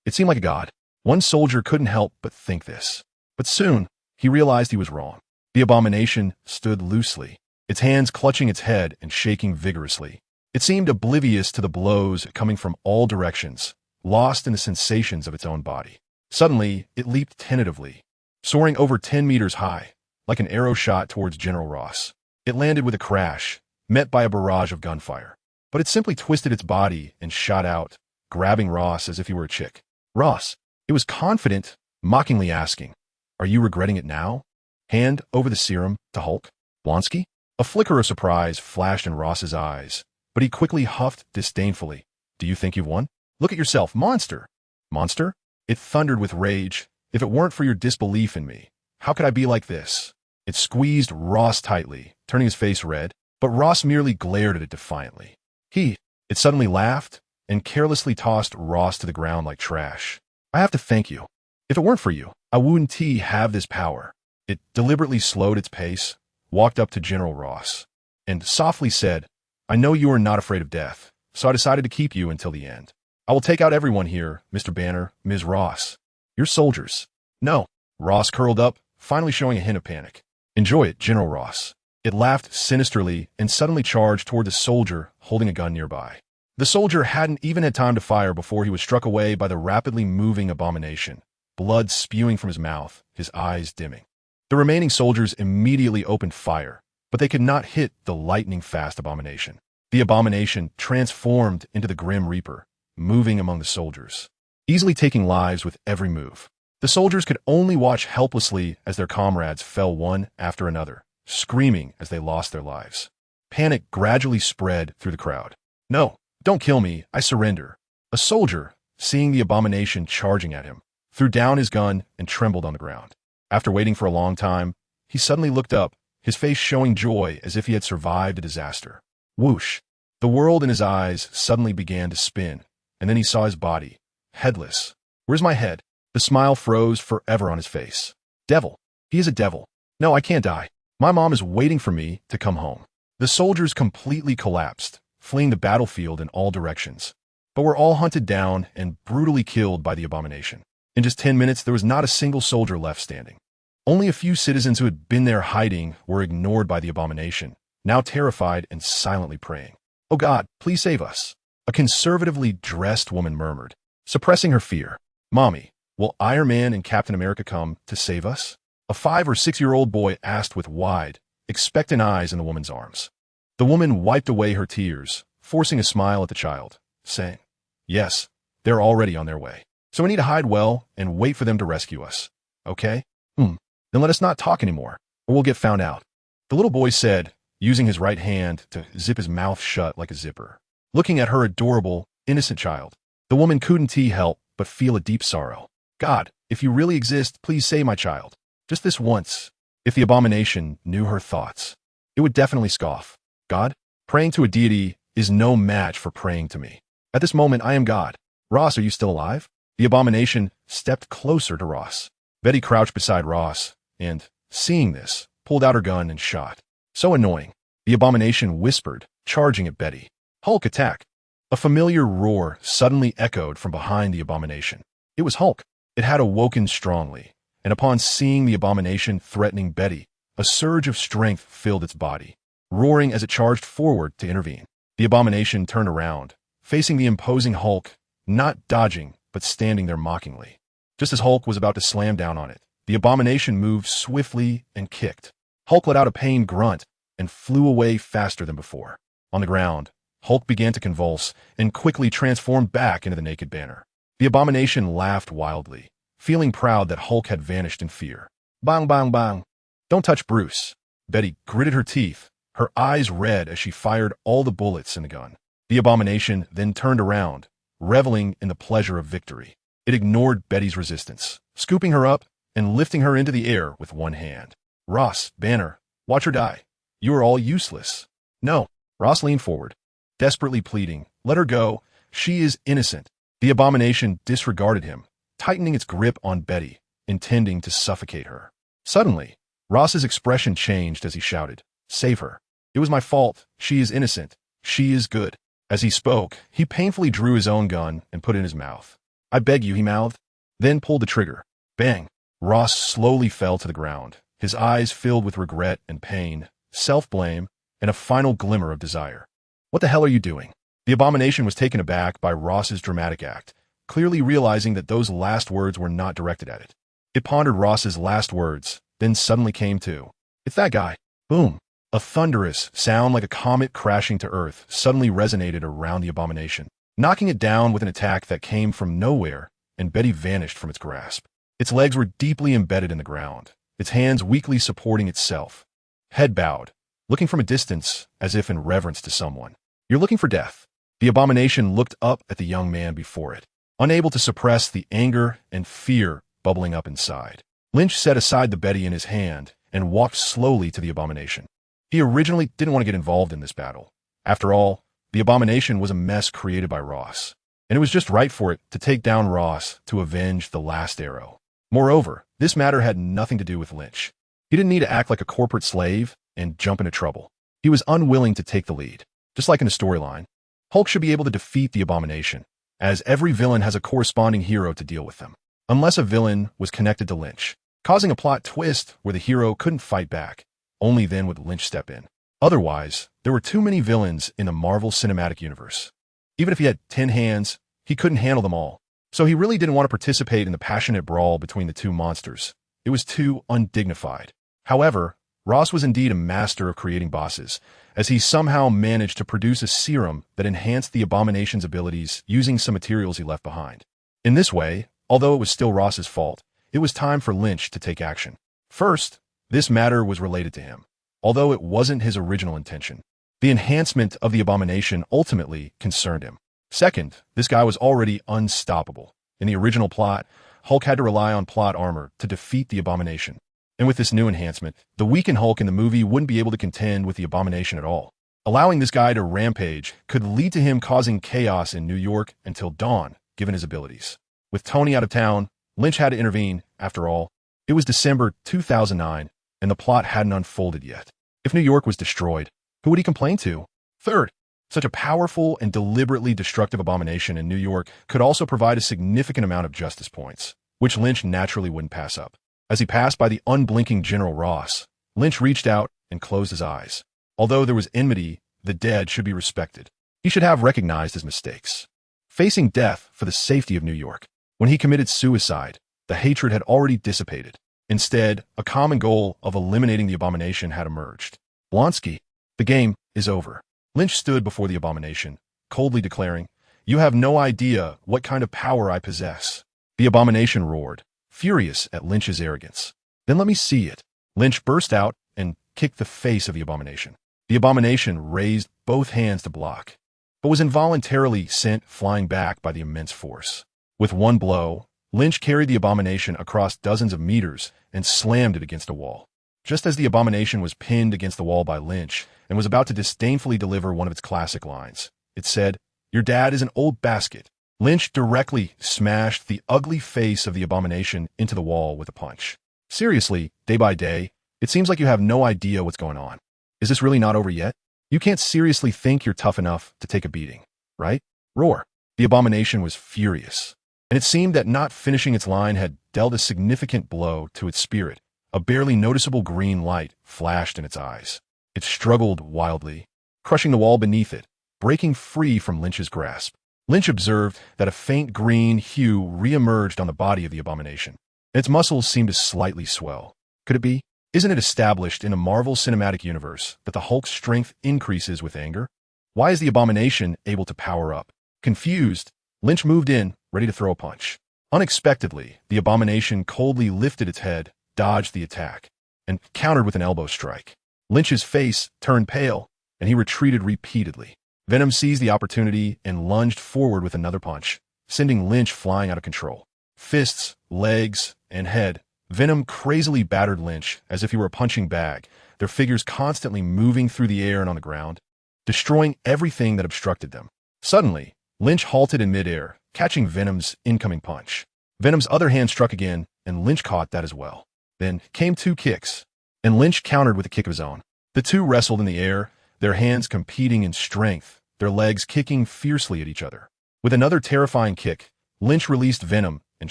it seemed like a god. One soldier couldn't help but think this. But soon, he realized he was wrong. The abomination stood loosely, its hands clutching its head and shaking vigorously. It seemed oblivious to the blows coming from all directions, lost in the sensations of its own body. Suddenly, it leaped tentatively, soaring over 10 meters high, like an arrow shot towards General Ross. It landed with a crash, met by a barrage of gunfire. But it simply twisted its body and shot out, grabbing Ross as if he were a chick. Ross, it was confident, mockingly asking, "Are you regretting it now?" Hand over the serum to Hulk. Blonsky? A flicker of surprise flashed in Ross's eyes, but he quickly huffed disdainfully. "Do you think you've won? Look at yourself, monster!" Monster? It thundered with rage. "If it weren't for your disbelief in me, how could I be like this?" It squeezed Ross tightly, turning his face red, but Ross merely glared at it defiantly. It suddenly laughed and carelessly tossed Ross to the ground like trash. "I have to thank you. If it weren't for you, I wouldn't have this power." It deliberately slowed its pace, walked up to General Ross, and softly said, "I know you are not afraid of death, so I decided to keep you until the end. I will take out everyone here, Mr. Banner, Ms. Ross. You're soldiers." "No." Ross curled up, finally showing a hint of panic. "Enjoy it, General Ross." It laughed sinisterly and suddenly charged toward the soldier holding a gun nearby. The soldier hadn't even had time to fire before he was struck away by the rapidly moving abomination, blood spewing from his mouth, his eyes dimming. The remaining soldiers immediately opened fire, but they could not hit the lightning-fast abomination. The abomination transformed into the Grim Reaper, moving among the soldiers, easily taking lives with every move. The soldiers could only watch helplessly as their comrades fell one after another, screaming as they lost their lives. Panic gradually spread through the crowd. "No, don't kill me, I surrender." A soldier, seeing the abomination charging at him, threw down his gun and trembled on the ground. After waiting for a long time, he suddenly looked up, his face showing joy as if he had survived a disaster. Whoosh! The world in his eyes suddenly began to spin, and then he saw his body, headless. "Where's my head?" The smile froze forever on his face. "Devil. He is a devil. No, I can't die. My mom is waiting for me to come home." The soldiers completely collapsed, fleeing the battlefield in all directions, but were all hunted down and brutally killed by the abomination. In just 10 minutes, there was not a single soldier left standing. Only a few citizens who had been there hiding were ignored by the abomination, now terrified and silently praying. "Oh God, please save us," a conservatively dressed woman murmured, suppressing her fear. "Mommy, will Iron Man and Captain America come to save us?" A 5- or 6-year-old boy asked with wide, expectant eyes in the woman's arms. The woman wiped away her tears, forcing a smile at the child, saying, "Yes, they're already on their way. So we need to hide well and wait for them to rescue us. Okay? Then let us not talk anymore, or we'll get found out." The little boy said, using his right hand to zip his mouth shut like a zipper. Looking at her adorable, innocent child, the woman couldn't help but feel a deep sorrow. "God, if you really exist, please save my child. Just this once." If the abomination knew her thoughts, it would definitely scoff. "God, praying to a deity is no match for praying to me. At this moment, I am God. Ross, are you still alive?" The abomination stepped closer to Ross. Betty crouched beside Ross and, seeing this, pulled out her gun and shot. "So annoying." The abomination whispered, charging at Betty. "Hulk, attack!" A familiar roar suddenly echoed from behind the abomination. It was Hulk. It had awoken strongly, and upon seeing the abomination threatening Betty, a surge of strength filled its body, roaring as it charged forward to intervene. The abomination turned around, facing the imposing Hulk, not dodging, but standing there mockingly. Just as Hulk was about to slam down on it, the abomination moved swiftly and kicked. Hulk let out a pained grunt and flew away faster than before. On the ground, Hulk began to convulse and quickly transformed back into the naked Banner. The abomination laughed wildly, feeling proud that Hulk had vanished in fear. "Bang, bang, bang. Don't touch Bruce." Betty gritted her teeth, her eyes red as she fired all the bullets in the gun. The abomination then turned around, reveling in the pleasure of victory. It ignored Betty's resistance, scooping her up and lifting her into the air with one hand. "Ross, Banner, watch her die. You are all useless." "No." Ross leaned forward, desperately pleading, "Let her go. She is innocent." The abomination disregarded him, tightening its grip on Betty, intending to suffocate her. Suddenly, Ross's expression changed as he shouted, "Save her. It was my fault. She is innocent. She is good." As he spoke, he painfully drew his own gun and put it in his mouth. "I beg you," he mouthed, then pulled the trigger. Bang! Ross slowly fell to the ground, his eyes filled with regret and pain, self-blame, and a final glimmer of desire. What the hell are you doing? The abomination was taken aback by Ross's dramatic act, clearly realizing that those last words were not directed at it. It pondered Ross's last words, then suddenly came to. It's that guy. Boom. A thunderous sound like a comet crashing to Earth suddenly resonated around the abomination, knocking it down with an attack that came from nowhere, and Betty vanished from its grasp. Its legs were deeply embedded in the ground, its hands weakly supporting itself. Head bowed, looking from a distance as if in reverence to someone. You're looking for death. The abomination looked up at the young man before it, unable to suppress the anger and fear bubbling up inside. Lynch set aside the Betty in his hand and walked slowly to the abomination. He originally didn't want to get involved in this battle. After all, the abomination was a mess created by Ross, and it was just right for it to take down Ross to avenge the last arrow. Moreover, this matter had nothing to do with Lynch. He didn't need to act like a corporate slave and jump into trouble. He was unwilling to take the lead. Just like in a storyline, Hulk should be able to defeat the abomination, as every villain has a corresponding hero to deal with them, unless a villain was connected to Lynch, causing a plot twist where the hero couldn't fight back. Only then would Lynch step in. Otherwise, there were too many villains in the Marvel Cinematic Universe. Even if he had 10 hands, he couldn't handle them all. So he really didn't want to participate in the passionate brawl between the two monsters. It was too undignified. However, Ross was indeed a master of creating bosses, as he somehow managed to produce a serum that enhanced the abomination's abilities using some materials he left behind. In this way, although it was still Ross's fault, it was time for Lynch to take action. First, this matter was related to him, although it wasn't his original intention. The enhancement of the abomination ultimately concerned him. Second, this guy was already unstoppable. In the original plot, Hulk had to rely on plot armor to defeat the abomination. And with this new enhancement, the weakened Hulk in the movie wouldn't be able to contend with the abomination at all. Allowing this guy to rampage could lead to him causing chaos in New York until dawn, given his abilities. With Tony out of town, Lynch had to intervene. After all, it was December 2009, and the plot hadn't unfolded yet. If New York was destroyed, who would he complain to? Third, such a powerful and deliberately destructive abomination in New York could also provide a significant amount of justice points, which Lynch naturally wouldn't pass up. As he passed by the unblinking General Ross, Lynch reached out and closed his eyes. Although there was enmity, the dead should be respected. He should have recognized his mistakes. Facing death for the safety of New York. When he committed suicide, the hatred had already dissipated. Instead, a common goal of eliminating the abomination had emerged. Blonsky, the game is over. Lynch stood before the abomination, coldly declaring, "You have no idea what kind of power I possess." The abomination roared, furious at Lynch's arrogance. "Then let me see it." Lynch burst out and kicked the face of the abomination. The abomination raised both hands to block, but was involuntarily sent flying back by the immense force. With one blow, Lynch carried the abomination across dozens of meters and slammed it against a wall. Just as the abomination was pinned against the wall by Lynch and was about to disdainfully deliver one of its classic lines, it said, "Your dad is an old basket." Lynch directly smashed the ugly face of the abomination into the wall with a punch. "Seriously, day by day, it seems like you have no idea what's going on. Is this really not over yet? You can't seriously think you're tough enough to take a beating, right?" Roar. The abomination was furious, and it seemed that not finishing its line had dealt a significant blow to its spirit. A barely noticeable green light flashed in its eyes. It struggled wildly, crushing the wall beneath it, breaking free from Lynch's grasp. Lynch observed that a faint green hue re-emerged on the body of the abomination. Its muscles seemed to slightly swell. Could it be? Isn't it established in the Marvel Cinematic Universe that the Hulk's strength increases with anger? Why is the abomination able to power up? Confused, Lynch moved in, ready to throw a punch. Unexpectedly, the abomination coldly lifted its head, dodged the attack, and countered with an elbow strike. Lynch's face turned pale, and he retreated repeatedly. Venom seized the opportunity and lunged forward with another punch, sending Lynch flying out of control. Fists, legs, and head, Venom crazily battered Lynch as if he were a punching bag, their figures constantly moving through the air and on the ground, destroying everything that obstructed them. Suddenly, Lynch halted in midair, catching Venom's incoming punch. Venom's other hand struck again, and Lynch caught that as well. Then came two kicks, and Lynch countered with a kick of his own. The two wrestled in the air, their hands competing in strength, their legs kicking fiercely at each other. With another terrifying kick, Lynch released Venom and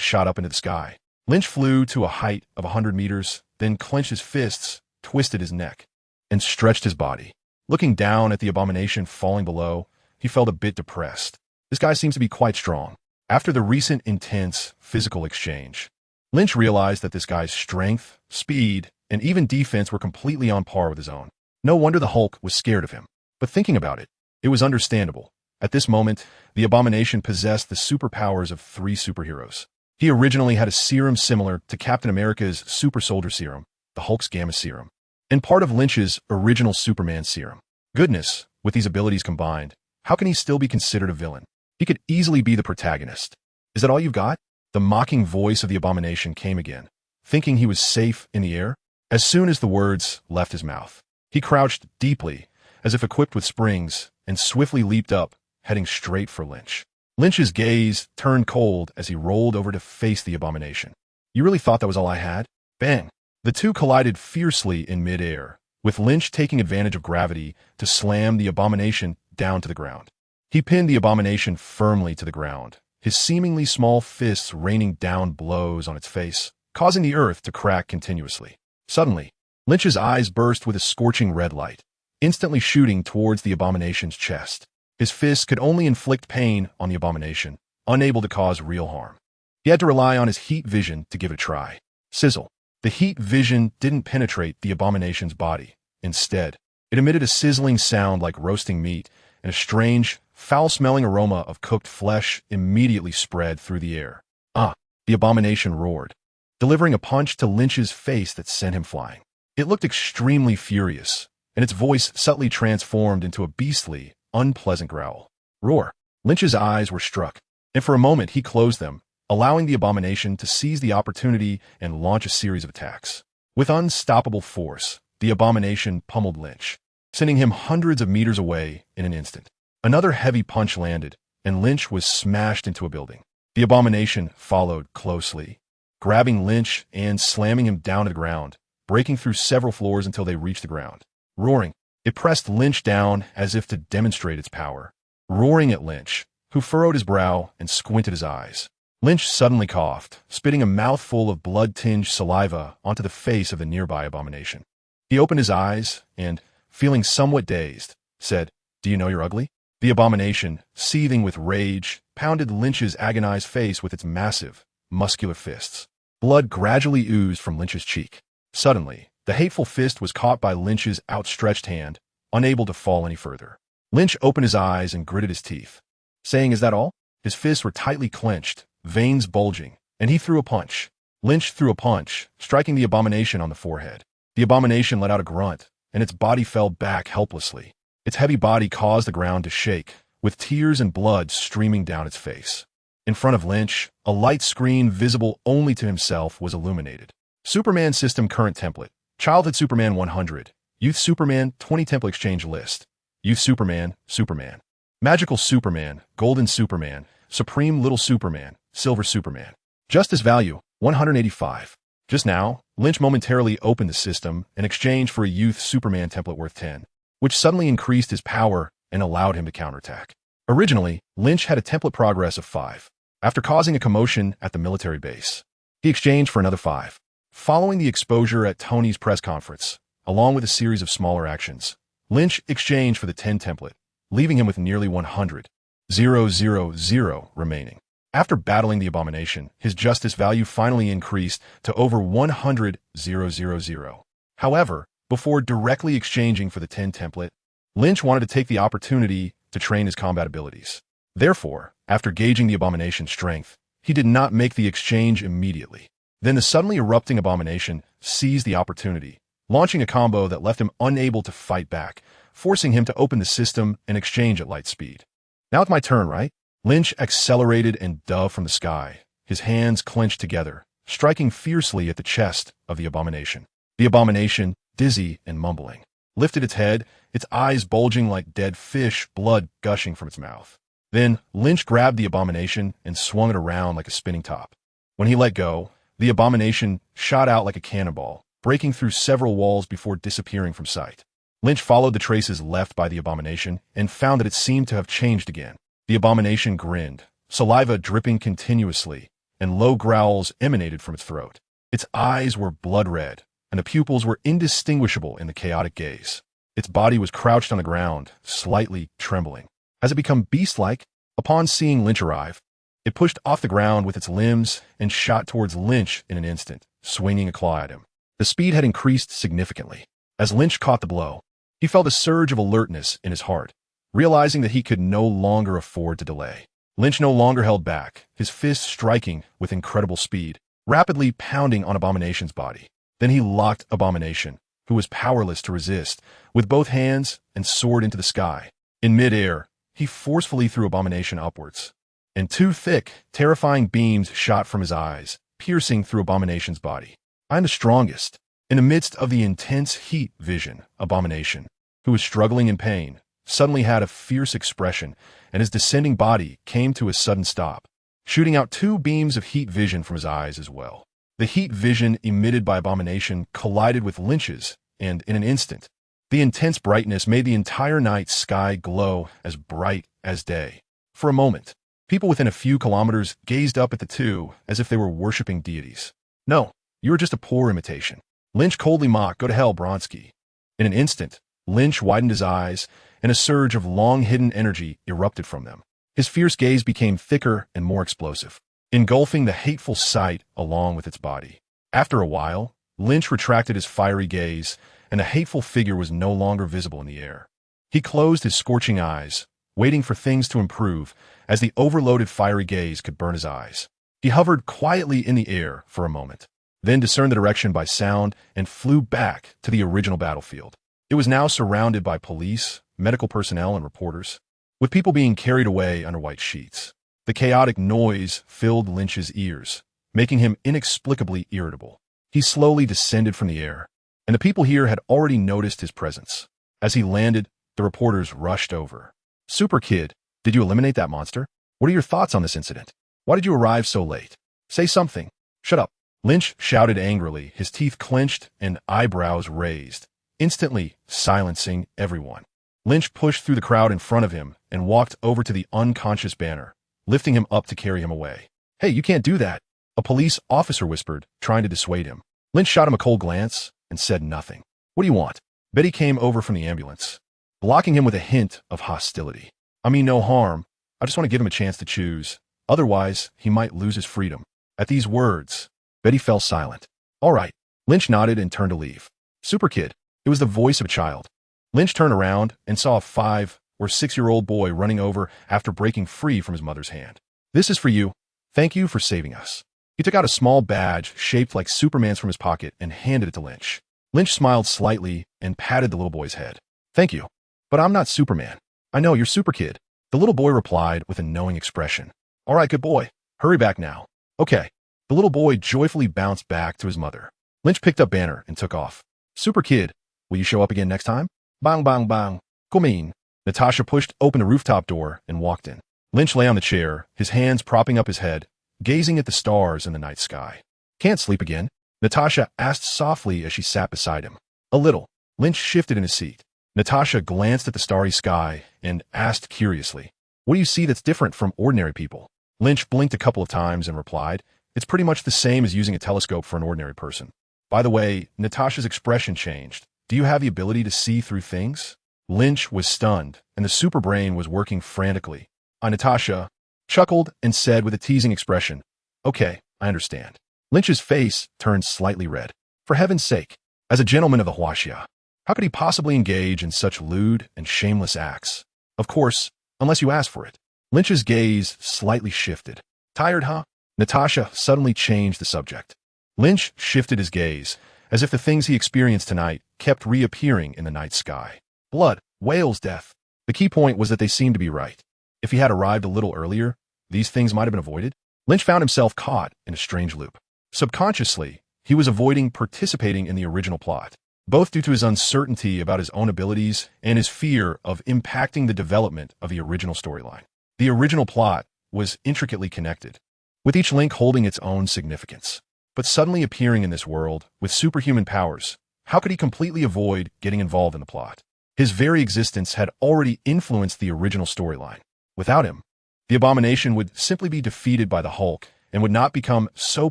shot up into the sky. Lynch flew to a height of 100 meters, then clenched his fists, twisted his neck, and stretched his body. Looking down at the abomination falling below, he felt a bit depressed. This guy seems to be quite strong. After the recent intense physical exchange, Lynch realized that this guy's strength, speed, and even defense were completely on par with his own. No wonder the Hulk was scared of him. But thinking about it, it was understandable. At this moment, the abomination possessed the superpowers of 3 superheroes. He originally had a serum similar to Captain America's super soldier serum, the Hulk's gamma serum, and part of Lynch's original Superman serum. Goodness, with these abilities combined, how can he still be considered a villain? He could easily be the protagonist. Is that all you've got? The mocking voice of the abomination came again, thinking he was safe in the air. As soon as the words left his mouth, he crouched deeply, as if equipped with springs, and swiftly leaped up, heading straight for Lynch. Lynch's gaze turned cold as he rolled over to face the abomination. You really thought that was all I had? Bang! The two collided fiercely in midair, with Lynch taking advantage of gravity to slam the abomination down to the ground. He pinned the abomination firmly to the ground, his seemingly small fists raining down blows on its face, causing the earth to crack continuously. Suddenly, Lynch's eyes burst with a scorching red light, instantly shooting towards the abomination's chest. His fists could only inflict pain on the abomination, unable to cause real harm. He had to rely on his heat vision to give it a try. Sizzle. The heat vision didn't penetrate the abomination's body. Instead, it emitted a sizzling sound like roasting meat, and a strange, foul-smelling aroma of cooked flesh immediately spread through the air. Ah! The abomination roared, delivering a punch to Lynch's face that sent him flying. It looked extremely furious, and its voice subtly transformed into a beastly, unpleasant growl. Roar! Lynch's eyes were struck, and for a moment he closed them, allowing the abomination to seize the opportunity and launch a series of attacks. With unstoppable force, the abomination pummeled Lynch, sending him hundreds of meters away in an instant. Another heavy punch landed, and Lynch was smashed into a building. The abomination followed closely, grabbing Lynch and slamming him down to the ground, breaking through several floors until they reached the ground. Roaring, it pressed Lynch down as if to demonstrate its power, roaring at Lynch, who furrowed his brow and squinted his eyes. Lynch suddenly coughed, spitting a mouthful of blood-tinged saliva onto the face of the nearby abomination. He opened his eyes and, feeling somewhat dazed, said, "Do you know you're ugly?" The abomination, seething with rage, pounded Lynch's agonized face with its massive, muscular fists. Blood gradually oozed from Lynch's cheek. Suddenly, the hateful fist was caught by Lynch's outstretched hand, unable to fall any further. Lynch opened his eyes and gritted his teeth, saying, "Is that all?" His fists were tightly clenched, veins bulging, and he threw a punch. Lynch threw a punch, striking the abomination on the forehead. The abomination let out a grunt, and its body fell back helplessly. Its heavy body caused the ground to shake, with tears and blood streaming down its face. In front of Lynch, a light screen visible only to himself was illuminated. Superman System Current Template. Childhood Superman 100. Youth Superman 20 Template Exchange List. Youth Superman, Superman. Magical Superman, Golden Superman, Supreme Little Superman, Silver Superman. Justice Value, 185. Just now, Lynch momentarily opened the system in exchange for a Youth Superman template worth 10, which suddenly increased his power and allowed him to counterattack. Originally, Lynch had a template progress of 5. After causing a commotion at the military base, he exchanged for another 5. Following the exposure at Tony's press conference, along with a series of smaller actions, Lynch exchanged for the 10 template, leaving him with nearly 100,000 remaining. After battling the abomination, his justice value finally increased to over 100,000. However, before directly exchanging for the 10 template, Lynch wanted to take the opportunity to train his combat abilities. Therefore, after gauging the abomination's strength, he did not make the exchange immediately. Then the suddenly erupting abomination seized the opportunity, launching a combo that left him unable to fight back, forcing him to open the system and exchange at light speed. Now it's my turn, right? Lynch accelerated and dove from the sky, his hands clenched together, striking fiercely at the chest of the abomination. The abomination, dizzy and mumbling, lifted its head, its eyes bulging like dead fish, blood gushing from its mouth. Then Lynch grabbed the abomination and swung it around like a spinning top. When he let go, the abomination shot out like a cannonball, breaking through several walls before disappearing from sight. Lynch followed the traces left by the abomination and found that it seemed to have changed again. The abomination grinned, saliva dripping continuously, and low growls emanated from its throat. Its eyes were blood red, and the pupils were indistinguishable in the chaotic gaze. Its body was crouched on the ground, slightly trembling. As it became beast-like, upon seeing Lynch arrive, it pushed off the ground with its limbs and shot towards Lynch in an instant, swinging a claw at him. The speed had increased significantly. As Lynch caught the blow, he felt a surge of alertness in his heart, realizing that he could no longer afford to delay. Lynch no longer held back, his fists striking with incredible speed, rapidly pounding on Abomination's body. Then he locked Abomination, who was powerless to resist, with both hands and soared into the sky. In midair, he forcefully threw Abomination upwards, and two thick, terrifying beams shot from his eyes, piercing through Abomination's body. "I'm the strongest." In the midst of the intense heat vision, Abomination, who was struggling in pain, suddenly had a fierce expression, and his descending body came to a sudden stop, shooting out two beams of heat vision from his eyes as well. The heat vision emitted by Abomination collided with Lynch's, and in an instant, the intense brightness made the entire night sky glow as bright as day. For a moment, people within a few kilometers gazed up at the two as if they were worshipping deities. "No, you are just a poor imitation," Lynch coldly mocked. "Go to hell, Bronsky." In an instant, Lynch widened his eyes, and a surge of long-hidden energy erupted from them. His fierce gaze became thicker and more explosive, engulfing the hateful sight along with its body. After a while, Lynch retracted his fiery gaze, and the hateful figure was no longer visible in the air. He closed his scorching eyes, waiting for things to improve, as the overloaded fiery gaze could burn his eyes. He hovered quietly in the air for a moment, then discerned the direction by sound and flew back to the original battlefield. It was now surrounded by police, medical personnel, and reporters, with people being carried away under white sheets. The chaotic noise filled Lynch's ears, making him inexplicably irritable. He slowly descended from the air, and the people here had already noticed his presence. As he landed, the reporters rushed over. "Super Kid, did you eliminate that monster? What are your thoughts on this incident? Why did you arrive so late? Say something." "Shut up," Lynch shouted angrily, his teeth clenched and eyebrows raised, instantly silencing everyone. Lynch pushed through the crowd in front of him and walked over to the unconscious Banner, lifting him up to carry him away. "Hey, you can't do that," a police officer whispered, trying to dissuade him. Lynch shot him a cold glance and said nothing. "What do you want?" Betty came over from the ambulance, blocking him with a hint of hostility. "I mean no harm. I just want to give him a chance to choose. Otherwise, he might lose his freedom." At these words, Betty fell silent. "All right." Lynch nodded and turned to leave. "Super Kid." It was the voice of a child. Lynch turned around and saw a 5 or 6-year-old boy running over after breaking free from his mother's hand. "This is for you. Thank you for saving us." He took out a small badge shaped like Superman's from his pocket and handed it to Lynch. Lynch smiled slightly and patted the little boy's head. "Thank you. But I'm not Superman." "I know, you're Super Kid," the little boy replied with a knowing expression. "All right, good boy. Hurry back now." "Okay." The little boy joyfully bounced back to his mother. Lynch picked up Banner and took off. "Super Kid, will you show up again next time?" "Bang, bang, bang. Come in." Natasha pushed open the rooftop door and walked in. Lynch lay on the chair, his hands propping up his head, gazing at the stars in the night sky. "Can't sleep again?" Natasha asked softly as she sat beside him. "A little." Lynch shifted in his seat. Natasha glanced at the starry sky and asked curiously, "What do you see that's different from ordinary people?" Lynch blinked a couple of times and replied, "It's pretty much the same as using a telescope for an ordinary person." By the way, Natasha's expression changed. "Do you have the ability to see through things?" Lynch was stunned, and the superbrain was working frantically. Natasha chuckled and said with a teasing expression, "Okay, I understand." Lynch's face turned slightly red. For heaven's sake, as a gentleman of the Huaxia, how could he possibly engage in such lewd and shameless acts? Of course, unless you ask for it. Lynch's gaze slightly shifted. "Tired, huh?" Natasha suddenly changed the subject. Lynch shifted his gaze, as if the things he experienced tonight kept reappearing in the night sky. Blood, whales, death. The key point was that they seemed to be right. If he had arrived a little earlier, these things might have been avoided. Lynch found himself caught in a strange loop. Subconsciously, he was avoiding participating in the original plot, both due to his uncertainty about his own abilities and his fear of impacting the development of the original storyline. The original plot was intricately connected, with each link holding its own significance. But suddenly appearing in this world with superhuman powers, how could he completely avoid getting involved in the plot? His very existence had already influenced the original storyline. Without him, the Abomination would simply be defeated by the Hulk and would not become so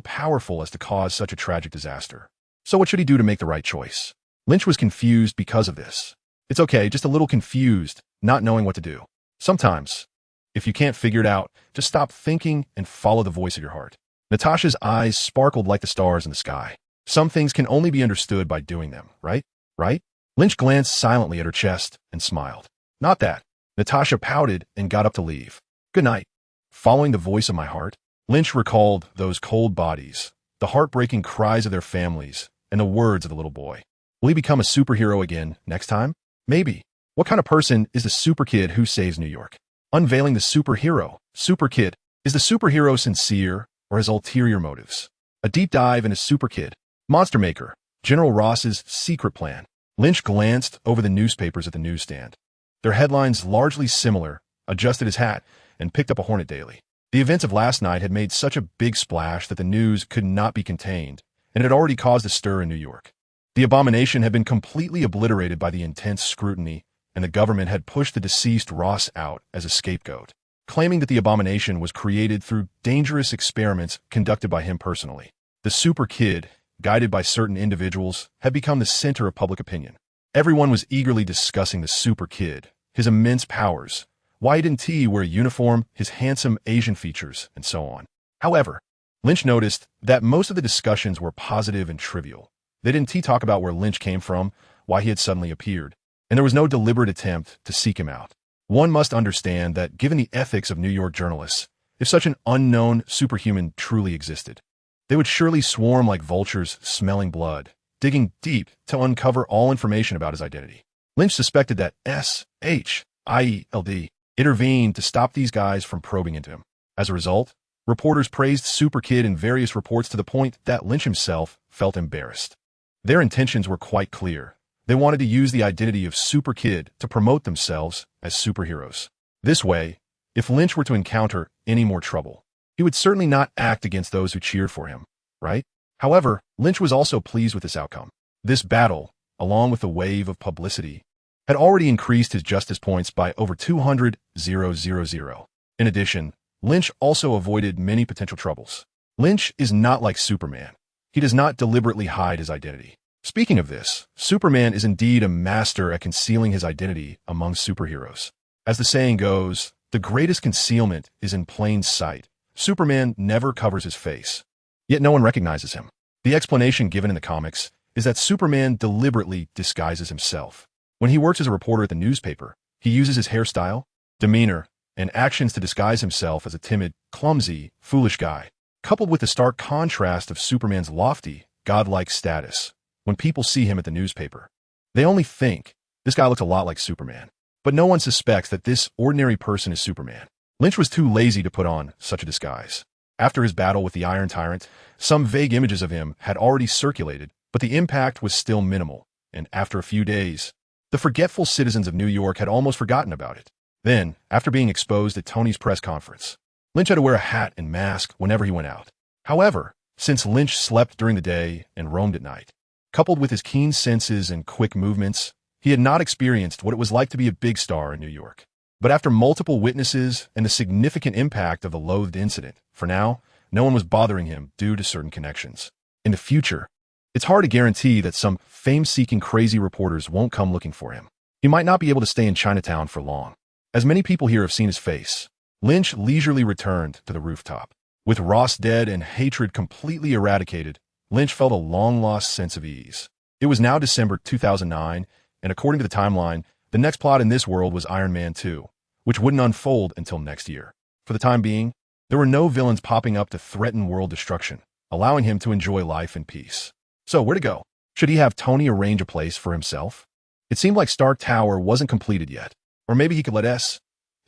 powerful as to cause such a tragic disaster. So what should he do to make the right choice? Lynch was confused because of this. It's okay, just a little confused, not knowing what to do. Sometimes, if you can't figure it out, just stop thinking and follow the voice of your heart. Natasha's eyes sparkled like the stars in the sky. Some things can only be understood by doing them, right? Right? Lynch glanced silently at her chest and smiled. Not that. Natasha pouted and got up to leave. Good night. Following the voice of my heart, Lynch recalled those cold bodies, the heartbreaking cries of their families, and the words of the little boy. Will he become a superhero again next time? Maybe. What kind of person is the super kid who saves New York? Unveiling the superhero, super kid. Is the superhero sincere or has ulterior motives? A deep dive into Super Kid, Monster Maker, General Ross's secret plan. Lynch glanced over the newspapers at the newsstand. Their headlines largely similar, adjusted his hat, and picked up a Hornet Daily. The events of last night had made such a big splash that the news could not be contained, and it had already caused a stir in New York. The abomination had been completely obliterated by the intense scrutiny, and the government had pushed the deceased Ross out as a scapegoat, claiming that the abomination was created through dangerous experiments conducted by him personally. The Super Kid, guided by certain individuals, had become the center of public opinion. Everyone was eagerly discussing the Super Kid, his immense powers, why he didn't wear a uniform, his handsome Asian features, and so on. However, Lynch noticed that most of the discussions were positive and trivial. They didn't talk about where Lynch came from, why he had suddenly appeared, and there was no deliberate attempt to seek him out. One must understand that given the ethics of New York journalists, if such an unknown superhuman truly existed, they would surely swarm like vultures smelling blood, digging deep to uncover all information about his identity. Lynch suspected that SHIELD intervened to stop these guys from probing into him. As a result, reporters praised Super Kid in various reports to the point that Lynch himself felt embarrassed. Their intentions were quite clear. They wanted to use the identity of Super Kid to promote themselves as superheroes. This way, if Lynch were to encounter any more trouble, he would certainly not act against those who cheered for him, right? However, Lynch was also pleased with this outcome. This battle, along with the wave of publicity, had already increased his justice points by over 200,000. In addition, Lynch also avoided many potential troubles. Lynch is not like Superman. He does not deliberately hide his identity. Speaking of this, Superman is indeed a master at concealing his identity among superheroes. As the saying goes, the greatest concealment is in plain sight. Superman never covers his face, yet no one recognizes him. The explanation given in the comics is that Superman deliberately disguises himself. When he works as a reporter at the newspaper, he uses his hairstyle, demeanor, and actions to disguise himself as a timid, clumsy, foolish guy. Coupled with the stark contrast of Superman's lofty, godlike status, when people see him at the newspaper, they only think, this guy looks a lot like Superman. But no one suspects that this ordinary person is Superman. Lynch was too lazy to put on such a disguise. After his battle with the Iron Tyrant, some vague images of him had already circulated, but the impact was still minimal, and after a few days, the forgetful citizens of New York had almost forgotten about it. Then, after being exposed at Tony's press conference, Lynch had to wear a hat and mask whenever he went out. However, since Lynch slept during the day and roamed at night, coupled with his keen senses and quick movements, he had not experienced what it was like to be a big star in New York. But after multiple witnesses and the significant impact of the loathed incident, for now, no one was bothering him due to certain connections. In the future, it's hard to guarantee that some fame-seeking crazy reporters won't come looking for him. He might not be able to stay in Chinatown for long. As many people here have seen his face, Lynch leisurely returned to the rooftop. With Ross dead and hatred completely eradicated, Lynch felt a long-lost sense of ease. It was now December 2009, and according to the timeline, the next plot in this world was Iron Man 2, which wouldn't unfold until next year. For the time being, there were no villains popping up to threaten world destruction, allowing him to enjoy life in peace. So, where to go? Should he have Tony arrange a place for himself? It seemed like Stark Tower wasn't completed yet. Or maybe he could let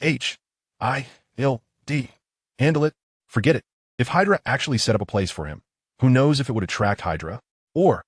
SHIELD handle it. Forget it. If Hydra actually set up a place for him, who knows if it would attract Hydra? Or,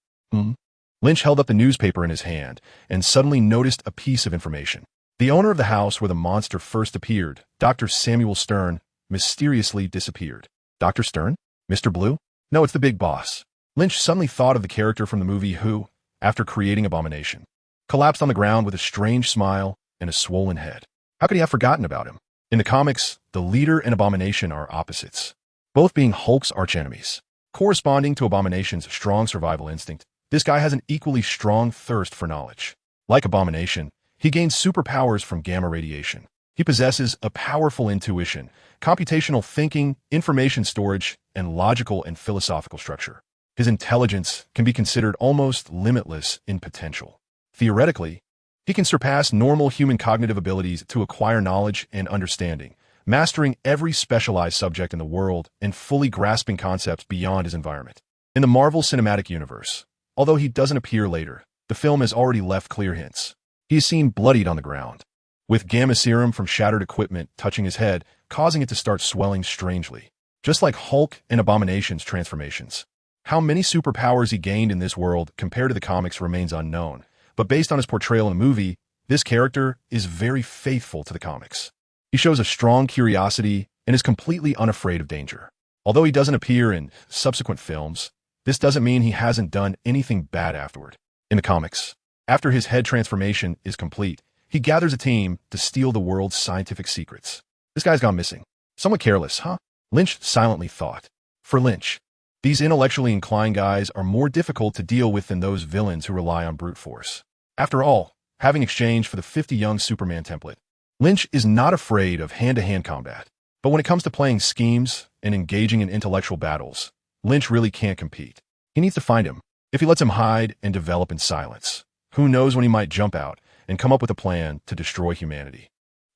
Lynch held up the newspaper in his hand and suddenly noticed a piece of information. The owner of the house where the monster first appeared, Dr. Samuel Stern, mysteriously disappeared. Dr. Stern? Mr. Blue? No, it's the big boss. Lynch suddenly thought of the character from the movie who, after creating Abomination, collapsed on the ground with a strange smile and a swollen head. How could he have forgotten about him? In the comics, the leader and Abomination are opposites, both being Hulk's archenemies. Corresponding to Abomination's strong survival instinct, this guy has an equally strong thirst for knowledge. Like Abomination, He gains superpowers from gamma radiation. He possesses a powerful intuition, computational thinking, information storage, and logical and philosophical structure. His intelligence can be considered almost limitless in potential. Theoretically, he can surpass normal human cognitive abilities to acquire knowledge and understanding, mastering every specialized subject in the world and fully grasping concepts beyond his environment. In the Marvel Cinematic Universe, although he doesn't appear later, the film has already left clear hints. He is seen bloodied on the ground, with gamma serum from shattered equipment touching his head, causing it to start swelling strangely, just like Hulk and Abomination's transformations. How many superpowers he gained in this world compared to the comics remains unknown, but based on his portrayal in the movie, this character is very faithful to the comics. He shows a strong curiosity and is completely unafraid of danger. Although he doesn't appear in subsequent films, this doesn't mean he hasn't done anything bad afterward. In the comics, after his head transformation is complete, he gathers a team to steal the world's scientific secrets. This guy's gone missing. Somewhat careless, huh? Lynch silently thought. For Lynch, these intellectually inclined guys are more difficult to deal with than those villains who rely on brute force. After all, having exchanged for the 50 young Superman template, Lynch is not afraid of hand-to-hand combat. But when it comes to playing schemes and engaging in intellectual battles, Lynch really can't compete. He needs to find him. If he lets him hide and develop in silence, who knows when he might jump out and come up with a plan to destroy humanity.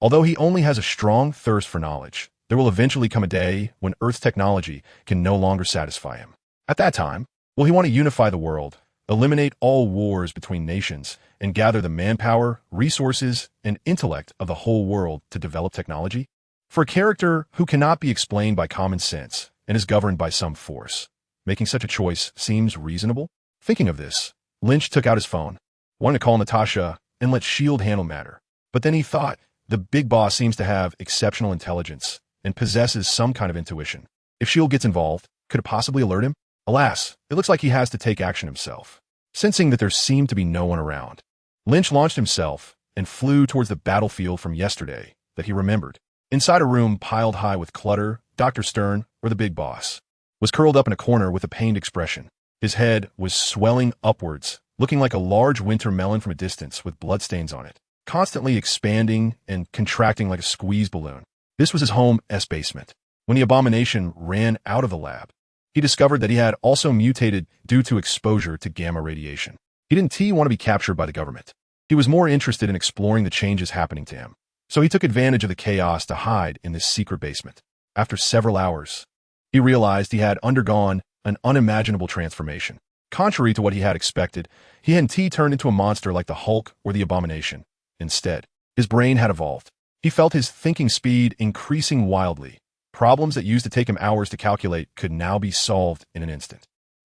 Although he only has a strong thirst for knowledge, there will eventually come a day when Earth's technology can no longer satisfy him. At that time, will he want to unify the world, eliminate all wars between nations, and gather the manpower, resources, and intellect of the whole world to develop technology? For a character who cannot be explained by common sense and is governed by some force, making such a choice seems reasonable. Thinking of this, Lynch took out his phone, wanted to call Natasha and let S.H.I.E.L.D. handle matter. But then he thought, the big boss seems to have exceptional intelligence and possesses some kind of intuition. If S.H.I.E.L.D. gets involved, could it possibly alert him? Alas, it looks like he has to take action himself. Sensing that there seemed to be no one around, Lynch launched himself and flew towards the battlefield from yesterday that he remembered. Inside a room piled high with clutter, Dr. Stern, or the big boss, was curled up in a corner with a pained expression. His head was swelling upwards, looking like a large winter melon from a distance with bloodstains on it, constantly expanding and contracting like a squeeze balloon. This was his home's basement. When the abomination ran out of the lab, he discovered that he had also mutated due to exposure to gamma radiation. He didn't want to be captured by the government. He was more interested in exploring the changes happening to him. So he took advantage of the chaos to hide in this secret basement. After several hours, he realized he had undergone an unimaginable transformation. Contrary to what he had expected, he hadn't turned into a monster like the Hulk or the Abomination. Instead, his brain had evolved. He felt his thinking speed increasing wildly. Problems that used to take him hours to calculate could now be solved in an instant.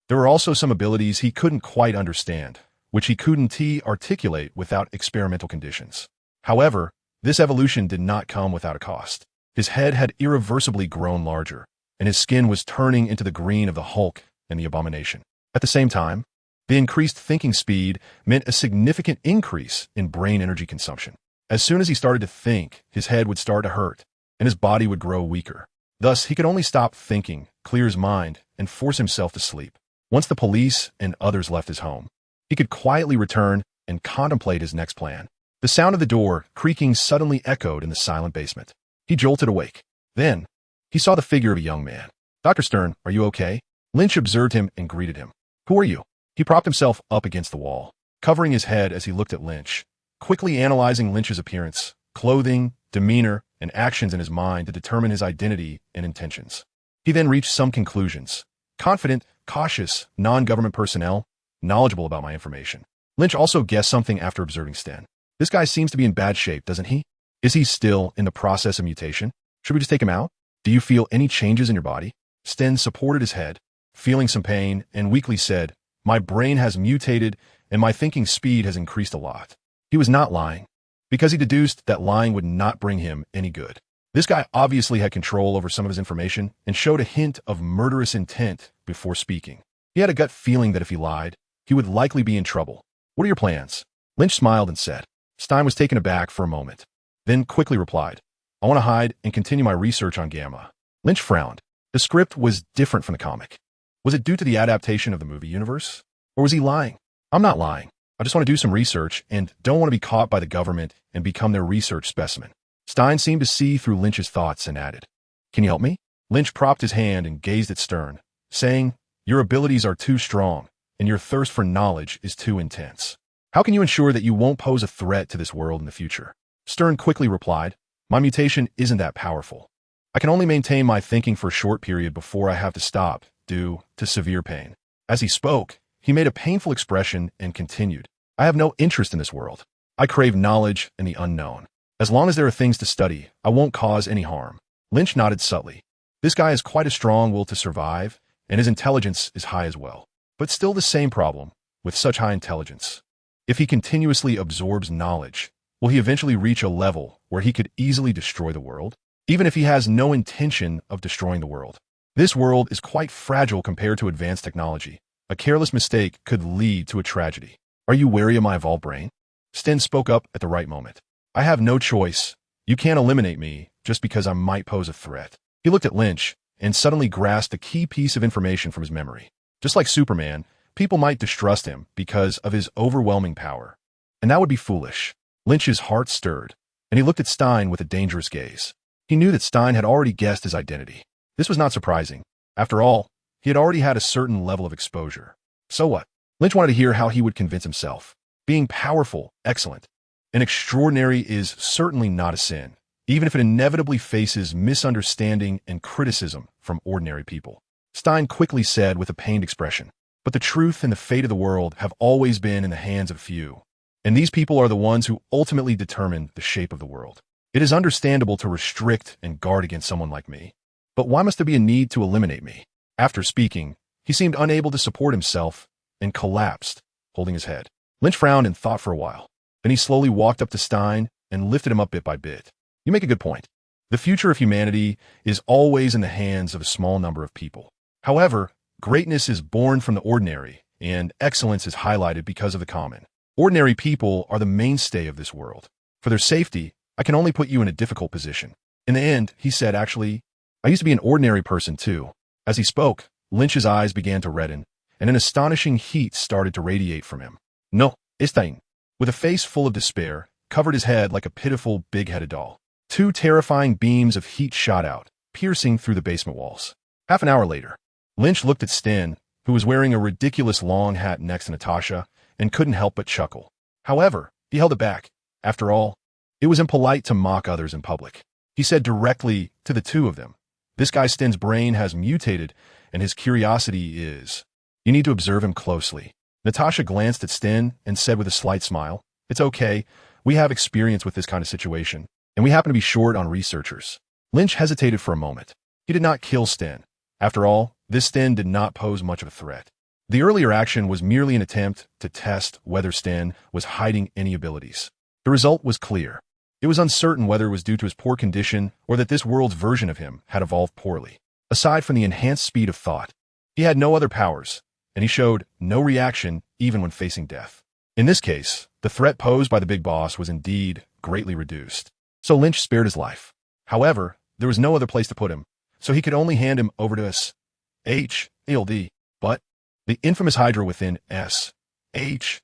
There were also some abilities he couldn't quite understand, which he couldn't articulate without experimental conditions. However, this evolution did not come without a cost. His head had irreversibly grown larger, and his skin was turning into the green of the Hulk and the Abomination. At the same time, the increased thinking speed meant a significant increase in brain energy consumption. As soon as he started to think, his head would start to hurt, and his body would grow weaker. Thus, he could only stop thinking, clear his mind, and force himself to sleep. Once the police and others left his home, he could quietly return and contemplate his next plan. The sound of the door creaking suddenly echoed in the silent basement. He jolted awake. Then, he saw the figure of a young man. "Dr. Stern, are you okay?" Lynch observed him and greeted him. "Who are you?" He propped himself up against the wall, covering his head as he looked at Lynch, quickly analyzing Lynch's appearance, clothing, demeanor, and actions in his mind to determine his identity and intentions. He then reached some conclusions. Confident, cautious, non-government personnel, knowledgeable about my information. Lynch also guessed something after observing Sten. This guy seems to be in bad shape, doesn't he? Is he still in the process of mutation? Should we just take him out? Do you feel any changes in your body? Sten supported his head, feeling some pain, and weakly said, "My brain has mutated and my thinking speed has increased a lot." He was not lying, because he deduced that lying would not bring him any good. This guy obviously had control over some of his information and showed a hint of murderous intent before speaking. He had a gut feeling that if he lied, he would likely be in trouble. "What are your plans?" Lynch smiled and said. Stein was taken aback for a moment, then quickly replied, "I want to hide and continue my research on Gamma." Lynch frowned. The script was different from the comic. Was it due to the adaptation of the movie universe? Or was he lying? "I'm not lying. I just want to do some research and don't want to be caught by the government and become their research specimen. Stein seemed to see through Lynch's thoughts and added, "Can you help me?" Lynch propped his hand and gazed at Stern, saying, "Your abilities are too strong, and your thirst for knowledge is too intense. How can you ensure that you won't pose a threat to this world in the future?" Stern quickly replied, "My mutation isn't that powerful. I can only maintain my thinking for a short period before I have to stop, due to severe pain." As he spoke, he made a painful expression and continued, "I have no interest in this world. I crave knowledge and the unknown. As long as there are things to study, I won't cause any harm." Lynch nodded subtly. This guy has quite a strong will to survive, and his intelligence is high as well. But still the same problem, with such high intelligence. If he continuously absorbs knowledge, will he eventually reach a level where he could easily destroy the world? Even if he has no intention of destroying the world. This world is quite fragile compared to advanced technology. A careless mistake could lead to a tragedy. "Are you wary of my evolved brain?" Sten spoke up at the right moment. "I have no choice. You can't eliminate me just because I might pose a threat." He looked at Lynch and suddenly grasped a key piece of information from his memory. Just like Superman, people might distrust him because of his overwhelming power. And that would be foolish. Lynch's heart stirred, and he looked at Stein with a dangerous gaze. He knew that Stein had already guessed his identity. This was not surprising. After all, he had already had a certain level of exposure. So what? Lynch wanted to hear how he would convince himself. Being powerful, excellent, and extraordinary is certainly not a sin, even if it inevitably faces misunderstanding and criticism from ordinary people. Stein quickly said with a pained expression, "But the truth and the fate of the world have always been in the hands of few, and these people are the ones who ultimately determine the shape of the world. It is understandable to restrict and guard against someone like me, but why must there be a need to eliminate me?" After speaking, he seemed unable to support himself and collapsed, holding his head. Lynch frowned and thought for a while. Then he slowly walked up to Stein and lifted him up bit by bit. "You make a good point. The future of humanity is always in the hands of a small number of people. However, greatness is born from the ordinary, and excellence is highlighted because of the common. Ordinary people are the mainstay of this world. For their safety, I can only put you in a difficult position." In the end, he said, "Actually, I used to be an ordinary person too." As he spoke, Lynch's eyes began to redden, and an astonishing heat started to radiate from him. "No, Stein," with a face full of despair, covered his head like a pitiful, big-headed doll. Two terrifying beams of heat shot out, piercing through the basement walls. Half an hour later, Lynch looked at Sten, who was wearing a ridiculous long hat next to Natasha, and couldn't help but chuckle. However, he held it back. After all, it was impolite to mock others in public. He said directly to the two of them, "This guy Sten's brain has mutated, and his curiosity is. You need to observe him closely." Natasha glanced at Sten and said with a slight smile, "It's okay. We have experience with this kind of situation, and we happen to be short on researchers." Lynch hesitated for a moment. He did not kill Sten. After all, this Sten did not pose much of a threat. The earlier action was merely an attempt to test whether Sten was hiding any abilities. The result was clear. It was uncertain whether it was due to his poor condition or that this world's version of him had evolved poorly. Aside from the enhanced speed of thought, he had no other powers, and he showed no reaction even when facing death. In this case, the threat posed by the big boss was indeed greatly reduced. So Lynch spared his life. However, there was no other place to put him, so he could only hand him over to S.H.I.E.L.D. But the infamous Hydra within S.H.I.E.L.D.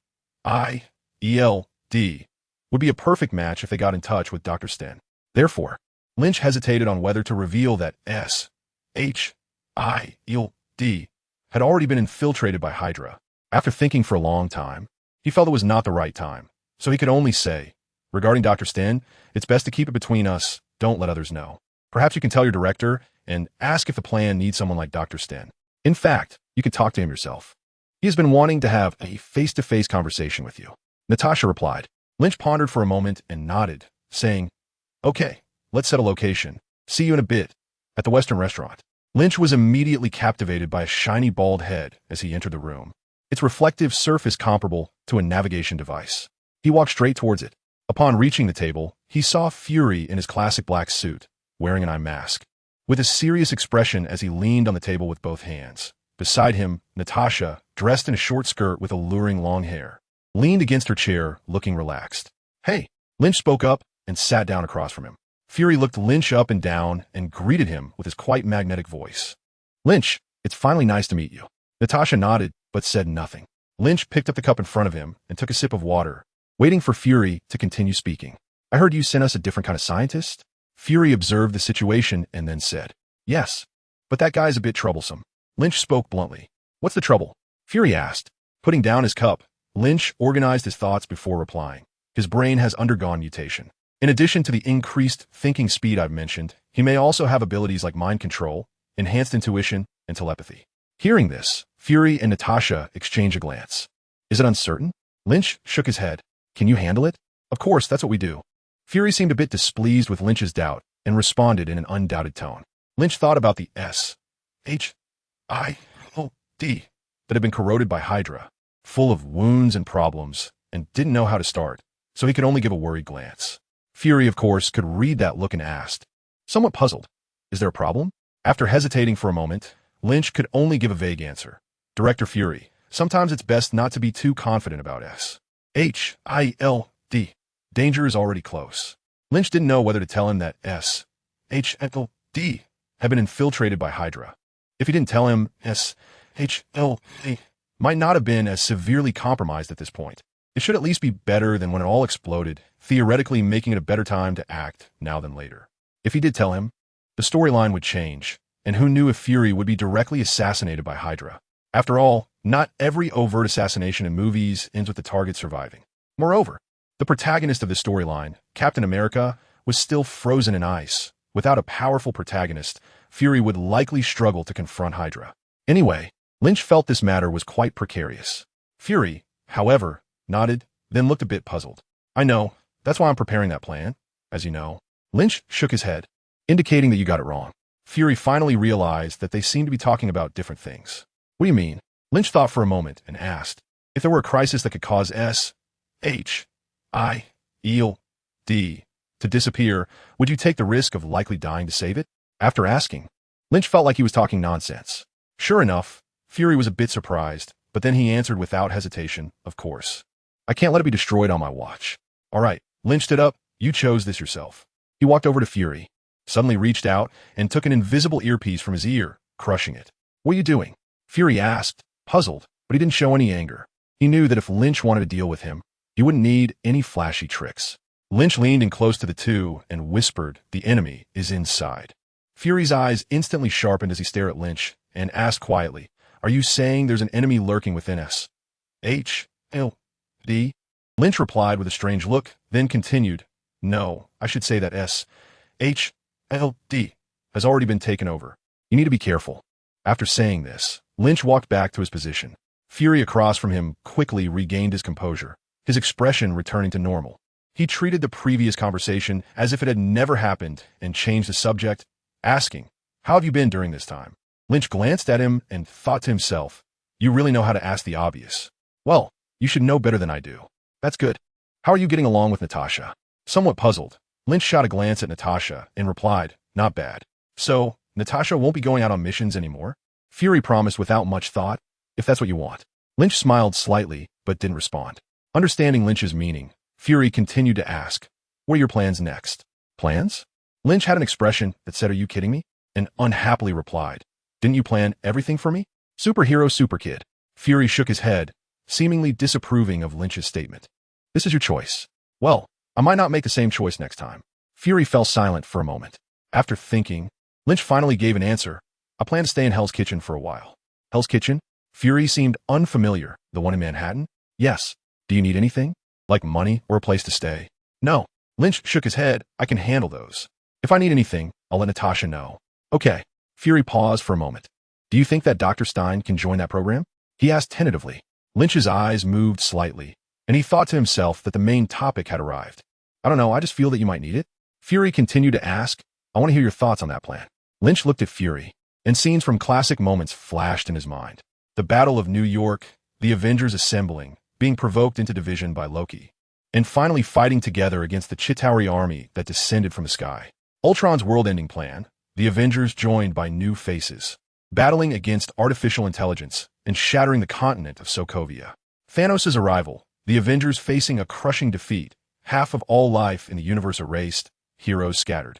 would be a perfect match if they got in touch with Dr. Sten. Therefore, Lynch hesitated on whether to reveal that S.H.I.E.L.D. had already been infiltrated by Hydra. After thinking for a long time, he felt it was not the right time, so he could only say, "Regarding Dr. Sten, it's best to keep it between us. Don't let others know. Perhaps you can tell your director and ask if the plan needs someone like Dr. Sten. In fact, you could talk to him yourself. He has been wanting to have a face-to-face conversation with you." Natasha replied. Lynch pondered for a moment and nodded, saying, "Okay, let's set a location. See you in a bit, at the Western restaurant." Lynch was immediately captivated by a shiny bald head as he entered the room, its reflective surface comparable to a navigation device. He walked straight towards it. Upon reaching the table, he saw Fury in his classic black suit, wearing an eye mask, with a serious expression as he leaned on the table with both hands. Beside him, Natasha, dressed in a short skirt with alluring long hair, leaned against her chair, looking relaxed. "Hey," Lynch spoke up and sat down across from him. Fury looked Lynch up and down and greeted him with his quite magnetic voice. "Lynch, it's finally nice to meet you." Natasha nodded, but said nothing. Lynch picked up the cup in front of him and took a sip of water, waiting for Fury to continue speaking. I heard you sent us a different kind of scientist? Fury observed the situation and then said, yes, but that guy's a bit troublesome. Lynch spoke bluntly. What's the trouble? Fury asked. Putting down his cup, Lynch organized his thoughts before replying. His brain has undergone mutation. In addition to the increased thinking speed I've mentioned, he may also have abilities like mind control, enhanced intuition, and telepathy. Hearing this, Fury and Natasha exchanged a glance. Is it uncertain? Lynch shook his head. Can you handle it? Of course, that's what we do. Fury seemed a bit displeased with Lynch's doubt and responded in an undoubted tone. Lynch thought about the S-H-I-O-D that had been corroded by Hydra, full of wounds and problems, and didn't know how to start, so he could only give a worried glance. Fury, of course, could read that look and asked, somewhat puzzled, is there a problem? After hesitating for a moment, Lynch could only give a vague answer. Director Fury, sometimes it's best not to be too confident about S-H-I-L-D. Danger is already close. Lynch didn't know whether to tell him that S-H-L-D had been infiltrated by Hydra. If he didn't tell him S-H-L-D might not have been as severely compromised at this point. It should at least be better than when it all exploded, theoretically making it a better time to act now than later. If he did tell him, the storyline would change, and who knew if Fury would be directly assassinated by Hydra. After all, not every overt assassination in movies ends with the target surviving. Moreover, the protagonist of this storyline, Captain America, was still frozen in ice. Without a powerful protagonist, Fury would likely struggle to confront Hydra. Anyway, Lynch felt this matter was quite precarious. Fury, however, nodded, then looked a bit puzzled. I know, that's why I'm preparing that plan, as you know. Lynch shook his head, indicating that you got it wrong. Fury finally realized that they seemed to be talking about different things. What do you mean? Lynch thought for a moment and asked, if there were a crisis that could cause S-H-I-E-L-D to disappear, would you take the risk of likely dying to save it? After asking, Lynch felt like he was talking nonsense. Sure enough, Fury was a bit surprised, but then he answered without hesitation, of course. I can't let it be destroyed on my watch. All right, Lynch stood up. You chose this yourself. He walked over to Fury, suddenly reached out, and took an invisible earpiece from his ear, crushing it. What are you doing? Fury asked, puzzled, but he didn't show any anger. He knew that if Lynch wanted to deal with him, he wouldn't need any flashy tricks. Lynch leaned in close to the two and whispered, the enemy is inside. Fury's eyes instantly sharpened as he stared at Lynch and asked quietly, are you saying there's an enemy lurking within us? H-L-D? Lynch replied with a strange look, then continued, no, I should say that S-H-L-D has already been taken over. You need to be careful. After saying this, Lynch walked back to his position. Fury across from him quickly regained his composure, his expression returning to normal. He treated the previous conversation as if it had never happened and changed the subject, asking, how have you been during this time? Lynch glanced at him and thought to himself, you really know how to ask the obvious. Well, you should know better than I do. That's good. How are you getting along with Natasha? Somewhat puzzled, Lynch shot a glance at Natasha and replied, not bad. So, Natasha won't be going out on missions anymore? Fury promised without much thought, if that's what you want. Lynch smiled slightly, but didn't respond. Understanding Lynch's meaning, Fury continued to ask, what are your plans next? Plans? Lynch had an expression that said, are you kidding me? And unhappily replied, didn't you plan everything for me? Superhero super kid. Fury shook his head, seemingly disapproving of Lynch's statement. This is your choice. Well, I might not make the same choice next time. Fury fell silent for a moment. After thinking, Lynch finally gave an answer. I plan to stay in Hell's Kitchen for a while. Hell's Kitchen? Fury seemed unfamiliar. The one in Manhattan? Yes. Do you need anything? Like money or a place to stay? No. Lynch shook his head. I can handle those. If I need anything, I'll let Natasha know. Okay. Fury paused for a moment. Do you think that Dr. Stein can join that program? He asked tentatively. Lynch's eyes moved slightly, and he thought to himself that the main topic had arrived. I don't know, I just feel that you might need it. Fury continued to ask, I want to hear your thoughts on that plan. Lynch looked at Fury, and scenes from classic moments flashed in his mind. The Battle of New York, the Avengers assembling, being provoked into division by Loki, and finally fighting together against the Chitauri army that descended from the sky. Ultron's world-ending plan, the Avengers joined by new faces, battling against artificial intelligence and shattering the continent of Sokovia. Thanos' arrival, the Avengers facing a crushing defeat, half of all life in the universe erased, heroes scattered.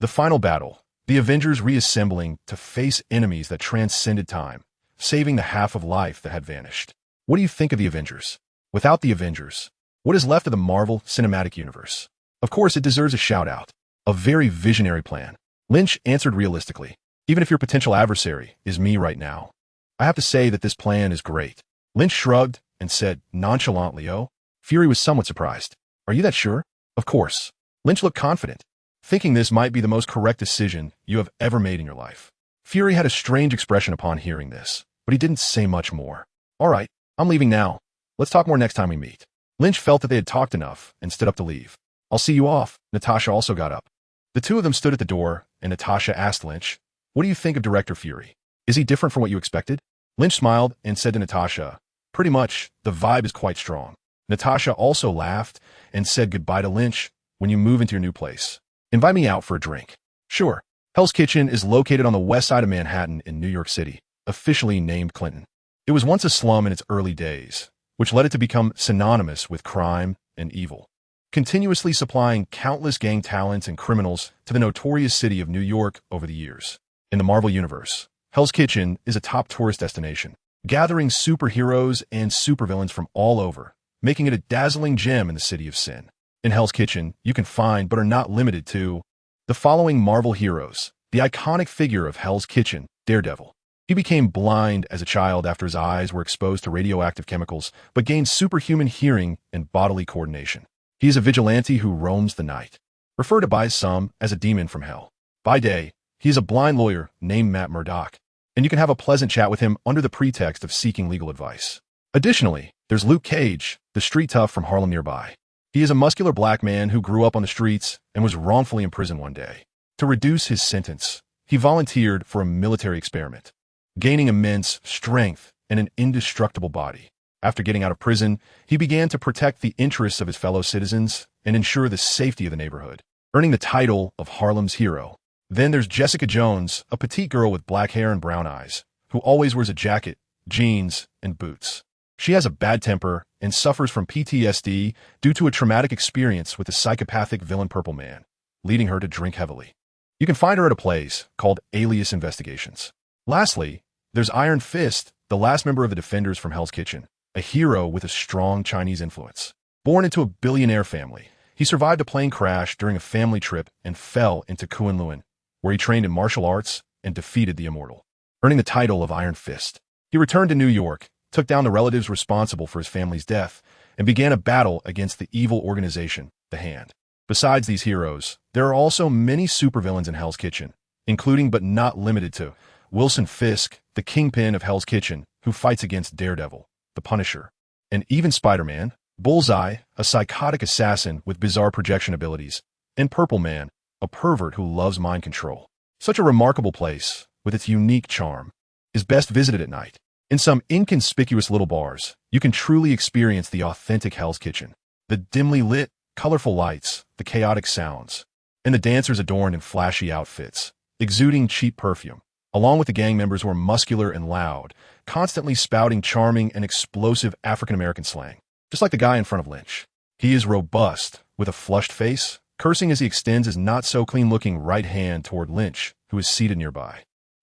The final battle, the Avengers reassembling to face enemies that transcended time, saving the half of life that had vanished. What do you think of the Avengers? Without the Avengers, what is left of the Marvel Cinematic Universe? Of course, it deserves a shout-out. A very visionary plan. Lynch answered realistically. Even if your potential adversary is me right now, I have to say that this plan is great. Lynch shrugged and said nonchalantly, "Oh." Fury was somewhat surprised. "Are you that sure?" "Of course." Lynch looked confident, thinking this might be the most correct decision you have ever made in your life. Fury had a strange expression upon hearing this, but he didn't say much more. "All right, I'm leaving now. Let's talk more next time we meet." Lynch felt that they had talked enough and stood up to leave. "I'll see you off." Natasha also got up. The two of them stood at the door, and Natasha asked Lynch, "What do you think of Director Fury? Is he different from what you expected?" Lynch smiled and said to Natasha, "Pretty much, the vibe is quite strong." Natasha also laughed and said goodbye to Lynch. "When you move into your new place, invite me out for a drink." "Sure." Hell's Kitchen is located on the west side of Manhattan in New York City, officially named Clinton. It was once a slum in its early days, which led it to become synonymous with crime and evil, continuously supplying countless gang talents and criminals to the notorious city of New York over the years. In the Marvel Universe, Hell's Kitchen is a top tourist destination, gathering superheroes and supervillains from all over, making it a dazzling gem in the City of Sin. In Hell's Kitchen, you can find, but are not limited to, the following Marvel heroes. The iconic figure of Hell's Kitchen, Daredevil. He became blind as a child after his eyes were exposed to radioactive chemicals, but gained superhuman hearing and bodily coordination. He is a vigilante who roams the night, referred to by some as a demon from hell. By day, he is a blind lawyer named Matt Murdock, and you can have a pleasant chat with him under the pretext of seeking legal advice. Additionally, there's Luke Cage, the street tough from Harlem nearby. He is a muscular black man who grew up on the streets and was wrongfully imprisoned one day. To reduce his sentence, he volunteered for a military experiment, gaining immense strength and an indestructible body. After getting out of prison, he began to protect the interests of his fellow citizens and ensure the safety of the neighborhood, earning the title of Harlem's hero. Then there's Jessica Jones, a petite girl with black hair and brown eyes, who always wears a jacket, jeans, and boots. She has a bad temper and suffers from PTSD due to a traumatic experience with the psychopathic villain Purple Man, leading her to drink heavily. You can find her at a place called Alias Investigations. Lastly, there's Iron Fist, the last member of the Defenders from Hell's Kitchen, a hero with a strong Chinese influence. Born into a billionaire family, he survived a plane crash during a family trip and fell into Kunlun, where he trained in martial arts and defeated the Immortal, earning the title of Iron Fist. He returned to New York, took down the relatives responsible for his family's death, and began a battle against the evil organization, The Hand. Besides these heroes, there are also many supervillains in Hell's Kitchen, including but not limited to Wilson Fisk, the kingpin of Hell's Kitchen, who fights against Daredevil, the Punisher, and even Spider-Man, Bullseye, a psychotic assassin with bizarre projection abilities, and Purple Man, a pervert who loves mind control. Such a remarkable place, with its unique charm, is best visited at night. In some inconspicuous little bars, you can truly experience the authentic Hell's Kitchen. The dimly lit, colorful lights, the chaotic sounds, and the dancers adorned in flashy outfits, exuding cheap perfume, along with the gang members who are muscular and loud, constantly spouting charming and explosive African-American slang, just like the guy in front of Lynch. He is robust, with a flushed face, cursing as he extends his not-so-clean-looking right hand toward Lynch, who is seated nearby.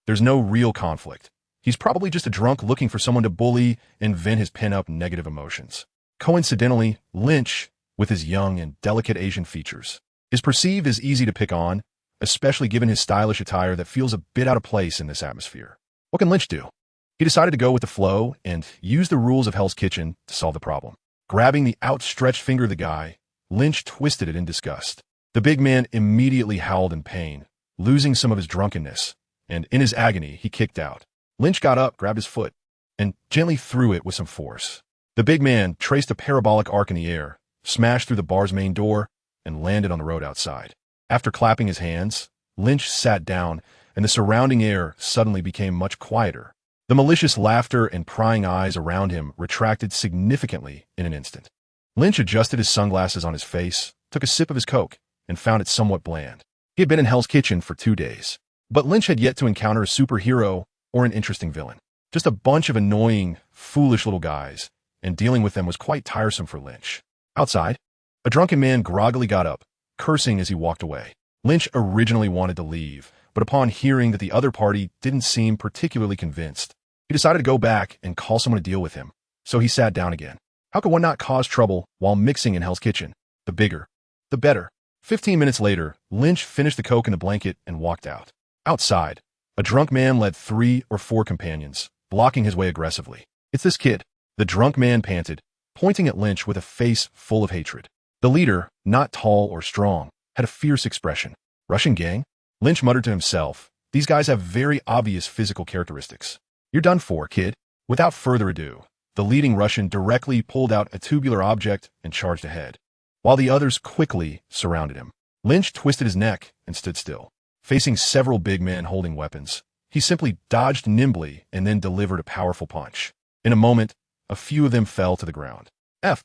There's no real conflict. He's probably just a drunk looking for someone to bully and vent his pent-up negative emotions. Coincidentally, Lynch, with his young and delicate Asian features, is perceived as easy to pick on, especially given his stylish attire that feels a bit out of place in this atmosphere. What can Lynch do? He decided to go with the flow and use the rules of Hell's Kitchen to solve the problem. Grabbing the outstretched finger of the guy, Lynch twisted it in disgust. The big man immediately howled in pain, losing some of his drunkenness, and in his agony, he kicked out. Lynch got up, grabbed his foot, and gently threw it with some force. The big man traced a parabolic arc in the air, smashed through the bar's main door, and landed on the road outside. After clapping his hands, Lynch sat down, and the surrounding air suddenly became much quieter. The malicious laughter and prying eyes around him retracted significantly in an instant. Lynch adjusted his sunglasses on his face, took a sip of his Coke, and found it somewhat bland. He had been in Hell's Kitchen for 2 days, but Lynch had yet to encounter a superhero or an interesting villain. Just a bunch of annoying, foolish little guys, and dealing with them was quite tiresome for Lynch. Outside, a drunken man groggily got up, cursing as he walked away. Lynch originally wanted to leave, but upon hearing that the other party didn't seem particularly convinced, he decided to go back and call someone to deal with him. So he sat down again. How could one not cause trouble while mixing in Hell's Kitchen? The bigger, the better. 15 minutes later, Lynch finished the coke in the blanket and walked out. Outside, a drunk man led 3 or 4 companions, blocking his way aggressively. It's this kid, the drunk man panted, pointing at Lynch with a face full of hatred. The leader, not tall or strong, had a fierce expression. Russian gang? Lynch muttered to himself. These guys have very obvious physical characteristics. You're done for, kid. Without further ado, the leading Russian directly pulled out a tubular object and charged ahead, while the others quickly surrounded him. Lynch twisted his neck and stood still. Facing several big men holding weapons, he simply dodged nimbly and then delivered a powerful punch. In a moment, a few of them fell to the ground.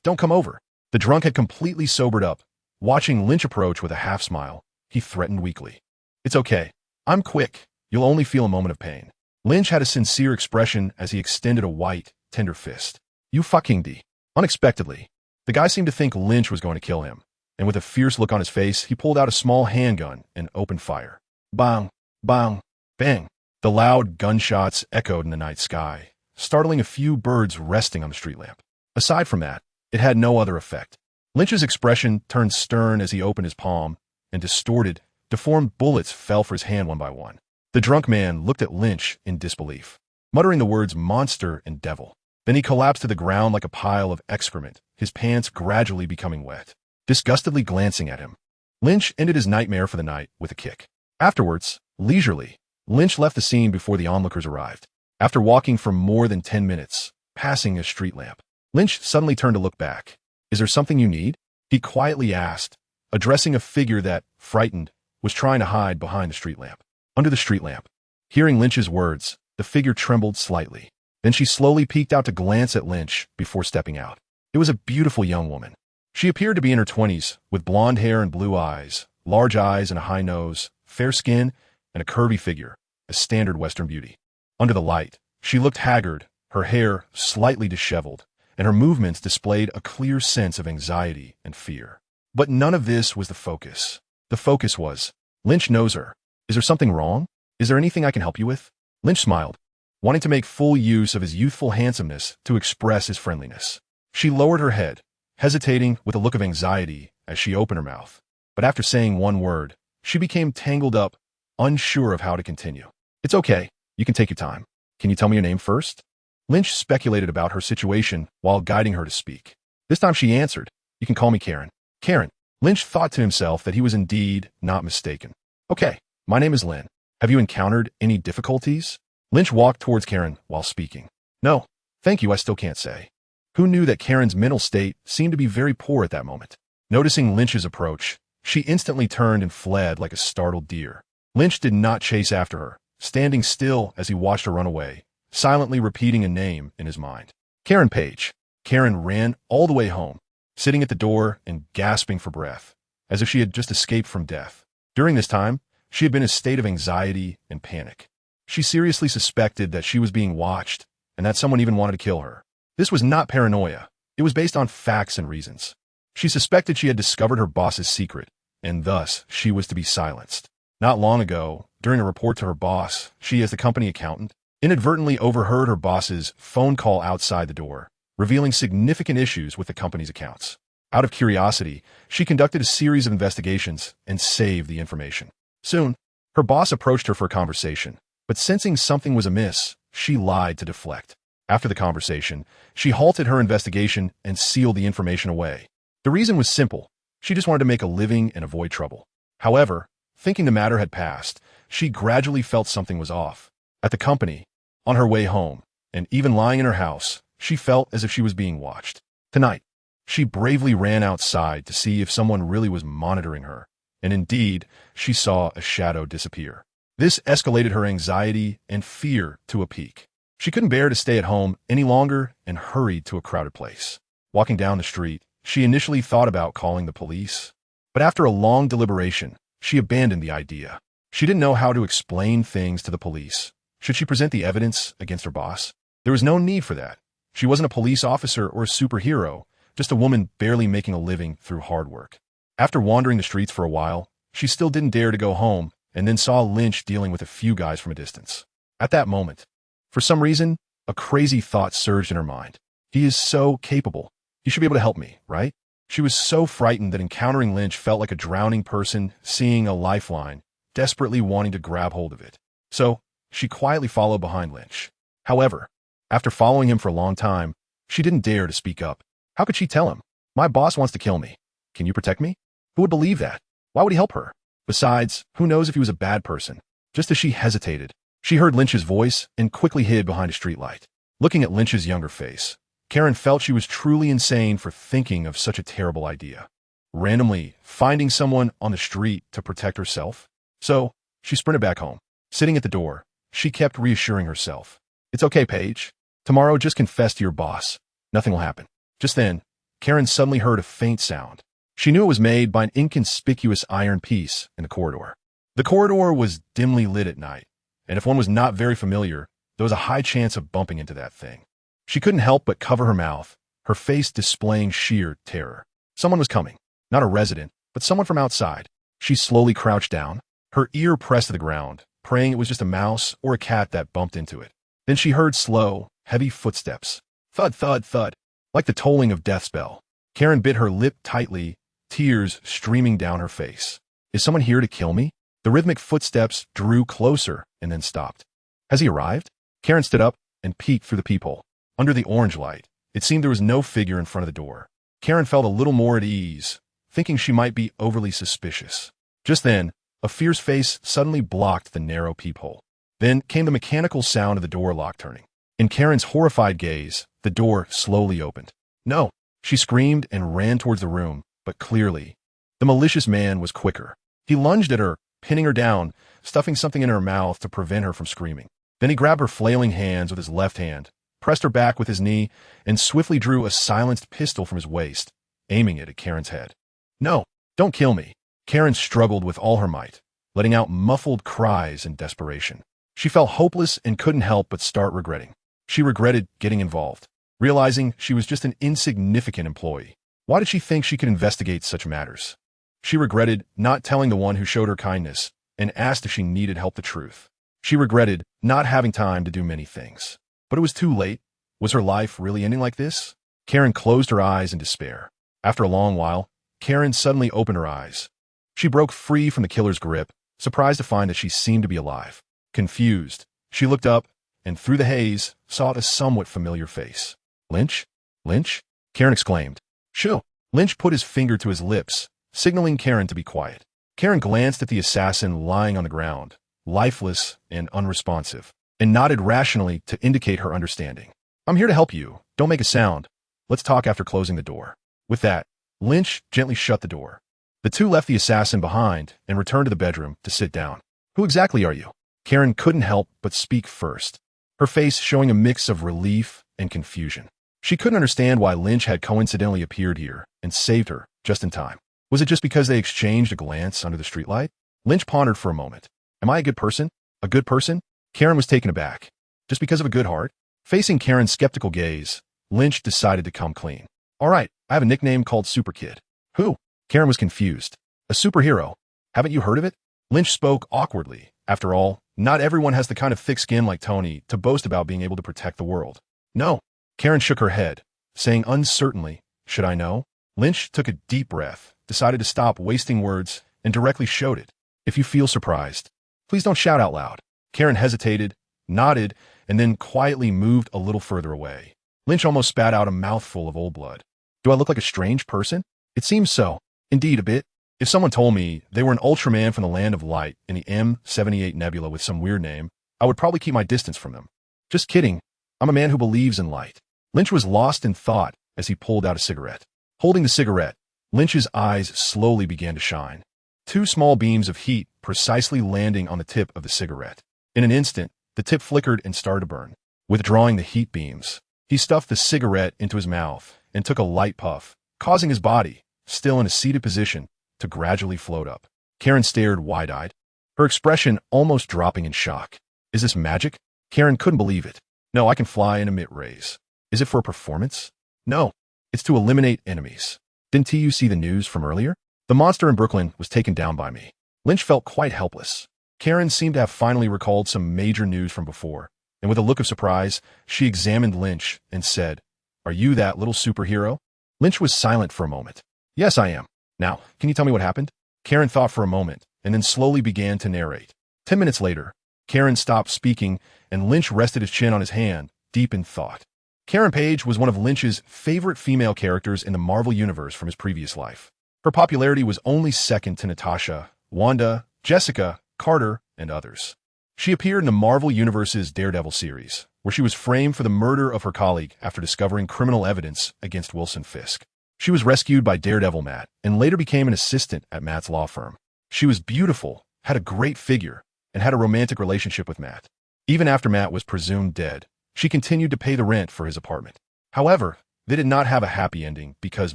Don't come over. The drunk had completely sobered up. Watching Lynch approach with a half smile, he threatened weakly. It's okay. I'm quick. You'll only feel a moment of pain. Lynch had a sincere expression as he extended a white, tender fist. You fucking D. Unexpectedly, the guy seemed to think Lynch was going to kill him, and with a fierce look on his face, he pulled out a small handgun and opened fire. Bang, bang, bang. The loud gunshots echoed in the night sky, startling a few birds resting on the street lamp. Aside from that, it had no other effect. Lynch's expression turned stern as he opened his palm, and distorted, deformed bullets fell for his hand one by one. The drunk man looked at Lynch in disbelief, muttering the words monster and devil. Then he collapsed to the ground like a pile of excrement, his pants gradually becoming wet. Disgustedly glancing at him, Lynch ended his nightmare for the night with a kick. Afterwards, leisurely, Lynch left the scene before the onlookers arrived. After walking for more than 10 minutes, passing a street lamp, Lynch suddenly turned to look back. Is there something you need? He quietly asked, addressing a figure that, frightened, was trying to hide behind the street lamp. Under the street lamp. Hearing Lynch's words, the figure trembled slightly. Then she slowly peeked out to glance at Lynch before stepping out. It was a beautiful young woman. She appeared to be in her 20s, with blonde hair and blue eyes, large eyes and a high nose, fair skin, and a curvy figure, a standard Western beauty. Under the light, she looked haggard, her hair slightly disheveled, and her movements displayed a clear sense of anxiety and fear. But none of this was the focus. The focus was, Lynch knows her. Is there something wrong? Is there anything I can help you with? Lynch smiled, wanting to make full use of his youthful handsomeness to express his friendliness. She lowered her head, hesitating with a look of anxiety as she opened her mouth. But after saying one word, she became tangled up, unsure of how to continue. It's okay. You can take your time. Can you tell me your name first? Lynch speculated about her situation while guiding her to speak. This time she answered, You can call me Karen. Karen. Lynch thought to himself that he was indeed not mistaken. Okay, my name is Lynn. Have you encountered any difficulties? Lynch walked towards Karen while speaking. No, thank you, I still can't say. Who knew that Karen's mental state seemed to be very poor at that moment? Noticing Lynch's approach, she instantly turned and fled like a startled deer. Lynch did not chase after her, standing still as he watched her run away, silently repeating a name in his mind. Karen Page. Karen ran all the way home, sitting at the door and gasping for breath, as if she had just escaped from death. During this time, she had been in a state of anxiety and panic. She seriously suspected that she was being watched and that someone even wanted to kill her. This was not paranoia. It was based on facts and reasons. She suspected she had discovered her boss's secret, and thus she was to be silenced. Not long ago, during a report to her boss, she, as the company accountant, inadvertently overheard her boss's phone call outside the door, revealing significant issues with the company's accounts. Out of curiosity, she conducted a series of investigations and saved the information. Soon, her boss approached her for a conversation, but sensing something was amiss, she lied to deflect. After the conversation, she halted her investigation and sealed the information away. The reason was simple. She just wanted to make a living and avoid trouble. However, thinking the matter had passed, she gradually felt something was off. At the company, on her way home, and even lying in her house, she felt as if she was being watched. Tonight, she bravely ran outside to see if someone really was monitoring her, and indeed, she saw a shadow disappear. This escalated her anxiety and fear to a peak. She couldn't bear to stay at home any longer and hurried to a crowded place. Walking down the street, she initially thought about calling the police, but after a long deliberation, she abandoned the idea. She didn't know how to explain things to the police. Should she present the evidence against her boss? There was no need for that. She wasn't a police officer or a superhero, just a woman barely making a living through hard work. After wandering the streets for a while, she still didn't dare to go home and then saw Lynch dealing with a few guys from a distance. At that moment, for some reason, a crazy thought surged in her mind. He is so capable. He should be able to help me, right? She was so frightened that encountering Lynch felt like a drowning person seeing a lifeline, desperately wanting to grab hold of it. So, she quietly followed behind Lynch. However, after following him for a long time, she didn't dare to speak up. How could she tell him? My boss wants to kill me. Can you protect me? Who would believe that? Why would he help her? Besides, who knows if he was a bad person? Just as she hesitated, she heard Lynch's voice and quickly hid behind a streetlight. Looking at Lynch's younger face, Karen felt she was truly insane for thinking of such a terrible idea. Randomly finding someone on the street to protect herself? So, she sprinted back home. Sitting at the door, she kept reassuring herself. It's okay, Paige. Tomorrow just confess to your boss. Nothing will happen. Just then, Karen suddenly heard a faint sound. She knew it was made by an inconspicuous iron piece in the corridor. The corridor was dimly lit at night, and if one was not very familiar, there was a high chance of bumping into that thing. She couldn't help but cover her mouth, her face displaying sheer terror. Someone was coming. Not a resident, but someone from outside. She slowly crouched down, her ear pressed to the ground, praying it was just a mouse or a cat that bumped into it. Then she heard slow, heavy footsteps. Thud, thud, thud, like the tolling of death's bell. Karen bit her lip tightly, tears streaming down her face. Is someone here to kill me? The rhythmic footsteps drew closer and then stopped. Has he arrived? Karen stood up and peeked through the peephole. Under the orange light, it seemed there was no figure in front of the door. Karen felt a little more at ease, thinking she might be overly suspicious. Just then, a fierce face suddenly blocked the narrow peephole. Then came the mechanical sound of the door lock turning. In Karen's horrified gaze, the door slowly opened. No, she screamed and ran towards the room, but clearly, the malicious man was quicker. He lunged at her, pinning her down, stuffing something in her mouth to prevent her from screaming. Then he grabbed her flailing hands with his left hand, pressed her back with his knee, and swiftly drew a silenced pistol from his waist, aiming it at Karen's head. No, don't kill me. Karen struggled with all her might, letting out muffled cries in desperation. She felt hopeless and couldn't help but start regretting. She regretted getting involved, realizing she was just an insignificant employee. Why did she think she could investigate such matters? She regretted not telling the one who showed her kindness and asked if she needed help the truth. She regretted not having time to do many things. But it was too late. Was her life really ending like this? Karen closed her eyes in despair. After a long while, Karen suddenly opened her eyes. She broke free from the killer's grip, surprised to find that she seemed to be alive. Confused, she looked up and through the haze saw a somewhat familiar face. Lynch? Lynch? Karen exclaimed. Shoo! Lynch put his finger to his lips, signaling Karen to be quiet. Karen glanced at the assassin lying on the ground, lifeless and unresponsive, and nodded rationally to indicate her understanding. I'm here to help you. Don't make a sound. Let's talk after closing the door. With that, Lynch gently shut the door. The two left the assassin behind and returned to the bedroom to sit down. Who exactly are you? Karen couldn't help but speak first, her face showing a mix of relief and confusion. She couldn't understand why Lynch had coincidentally appeared here and saved her just in time. Was it just because they exchanged a glance under the streetlight? Lynch pondered for a moment. Am I a good person? A good person? Karen was taken aback. Just because of a good heart? Facing Karen's skeptical gaze, Lynch decided to come clean. All right, I have a nickname called Super Kid. Who? Karen was confused. A superhero. Haven't you heard of it? Lynch spoke awkwardly. After all, not everyone has the kind of thick skin like Tony to boast about being able to protect the world. No. Karen shook her head, saying uncertainly, should I know? Lynch took a deep breath, decided to stop wasting words, and directly showed it. If you feel surprised, please don't shout out loud. Karen hesitated, nodded, and then quietly moved a little further away. Lynch almost spat out a mouthful of old blood. Do I look like a strange person? It seems so. Indeed, a bit. If someone told me they were an Ultraman from the Land of Light in the M78 Nebula with some weird name, I would probably keep my distance from them. Just kidding. I'm a man who believes in light. Lynch was lost in thought as he pulled out a cigarette. Holding the cigarette, Lynch's eyes slowly began to shine. Two small beams of heat precisely landing on the tip of the cigarette. In an instant, the tip flickered and started to burn. Withdrawing the heat beams, he stuffed the cigarette into his mouth and took a light puff, causing his body, still in a seated position, to gradually float up. Karen stared wide-eyed, her expression almost dropping in shock. Is this magic? Karen couldn't believe it. No, I can fly and emit rays. Is it for a performance? No, it's to eliminate enemies. Didn't you see the news from earlier? The monster in Brooklyn was taken down by me. Lynch felt quite helpless. Karen seemed to have finally recalled some major news from before, and with a look of surprise, she examined Lynch and said, Are you that little superhero? Lynch was silent for a moment. Yes, I am. Now, can you tell me what happened? Karen thought for a moment, and then slowly began to narrate. 10 minutes later, Karen stopped speaking, and Lynch rested his chin on his hand, deep in thought. Karen Page was one of Lynch's favorite female characters in the Marvel Universe from his previous life. Her popularity was only second to Natasha, Wanda, Jessica, Carter, and others. She appeared in the Marvel Universe's Daredevil series, where she was framed for the murder of her colleague after discovering criminal evidence against Wilson Fisk. She was rescued by Daredevil Matt and later became an assistant at Matt's law firm. She was beautiful, had a great figure, and had a romantic relationship with Matt. Even after Matt was presumed dead, she continued to pay the rent for his apartment. However, they did not have a happy ending because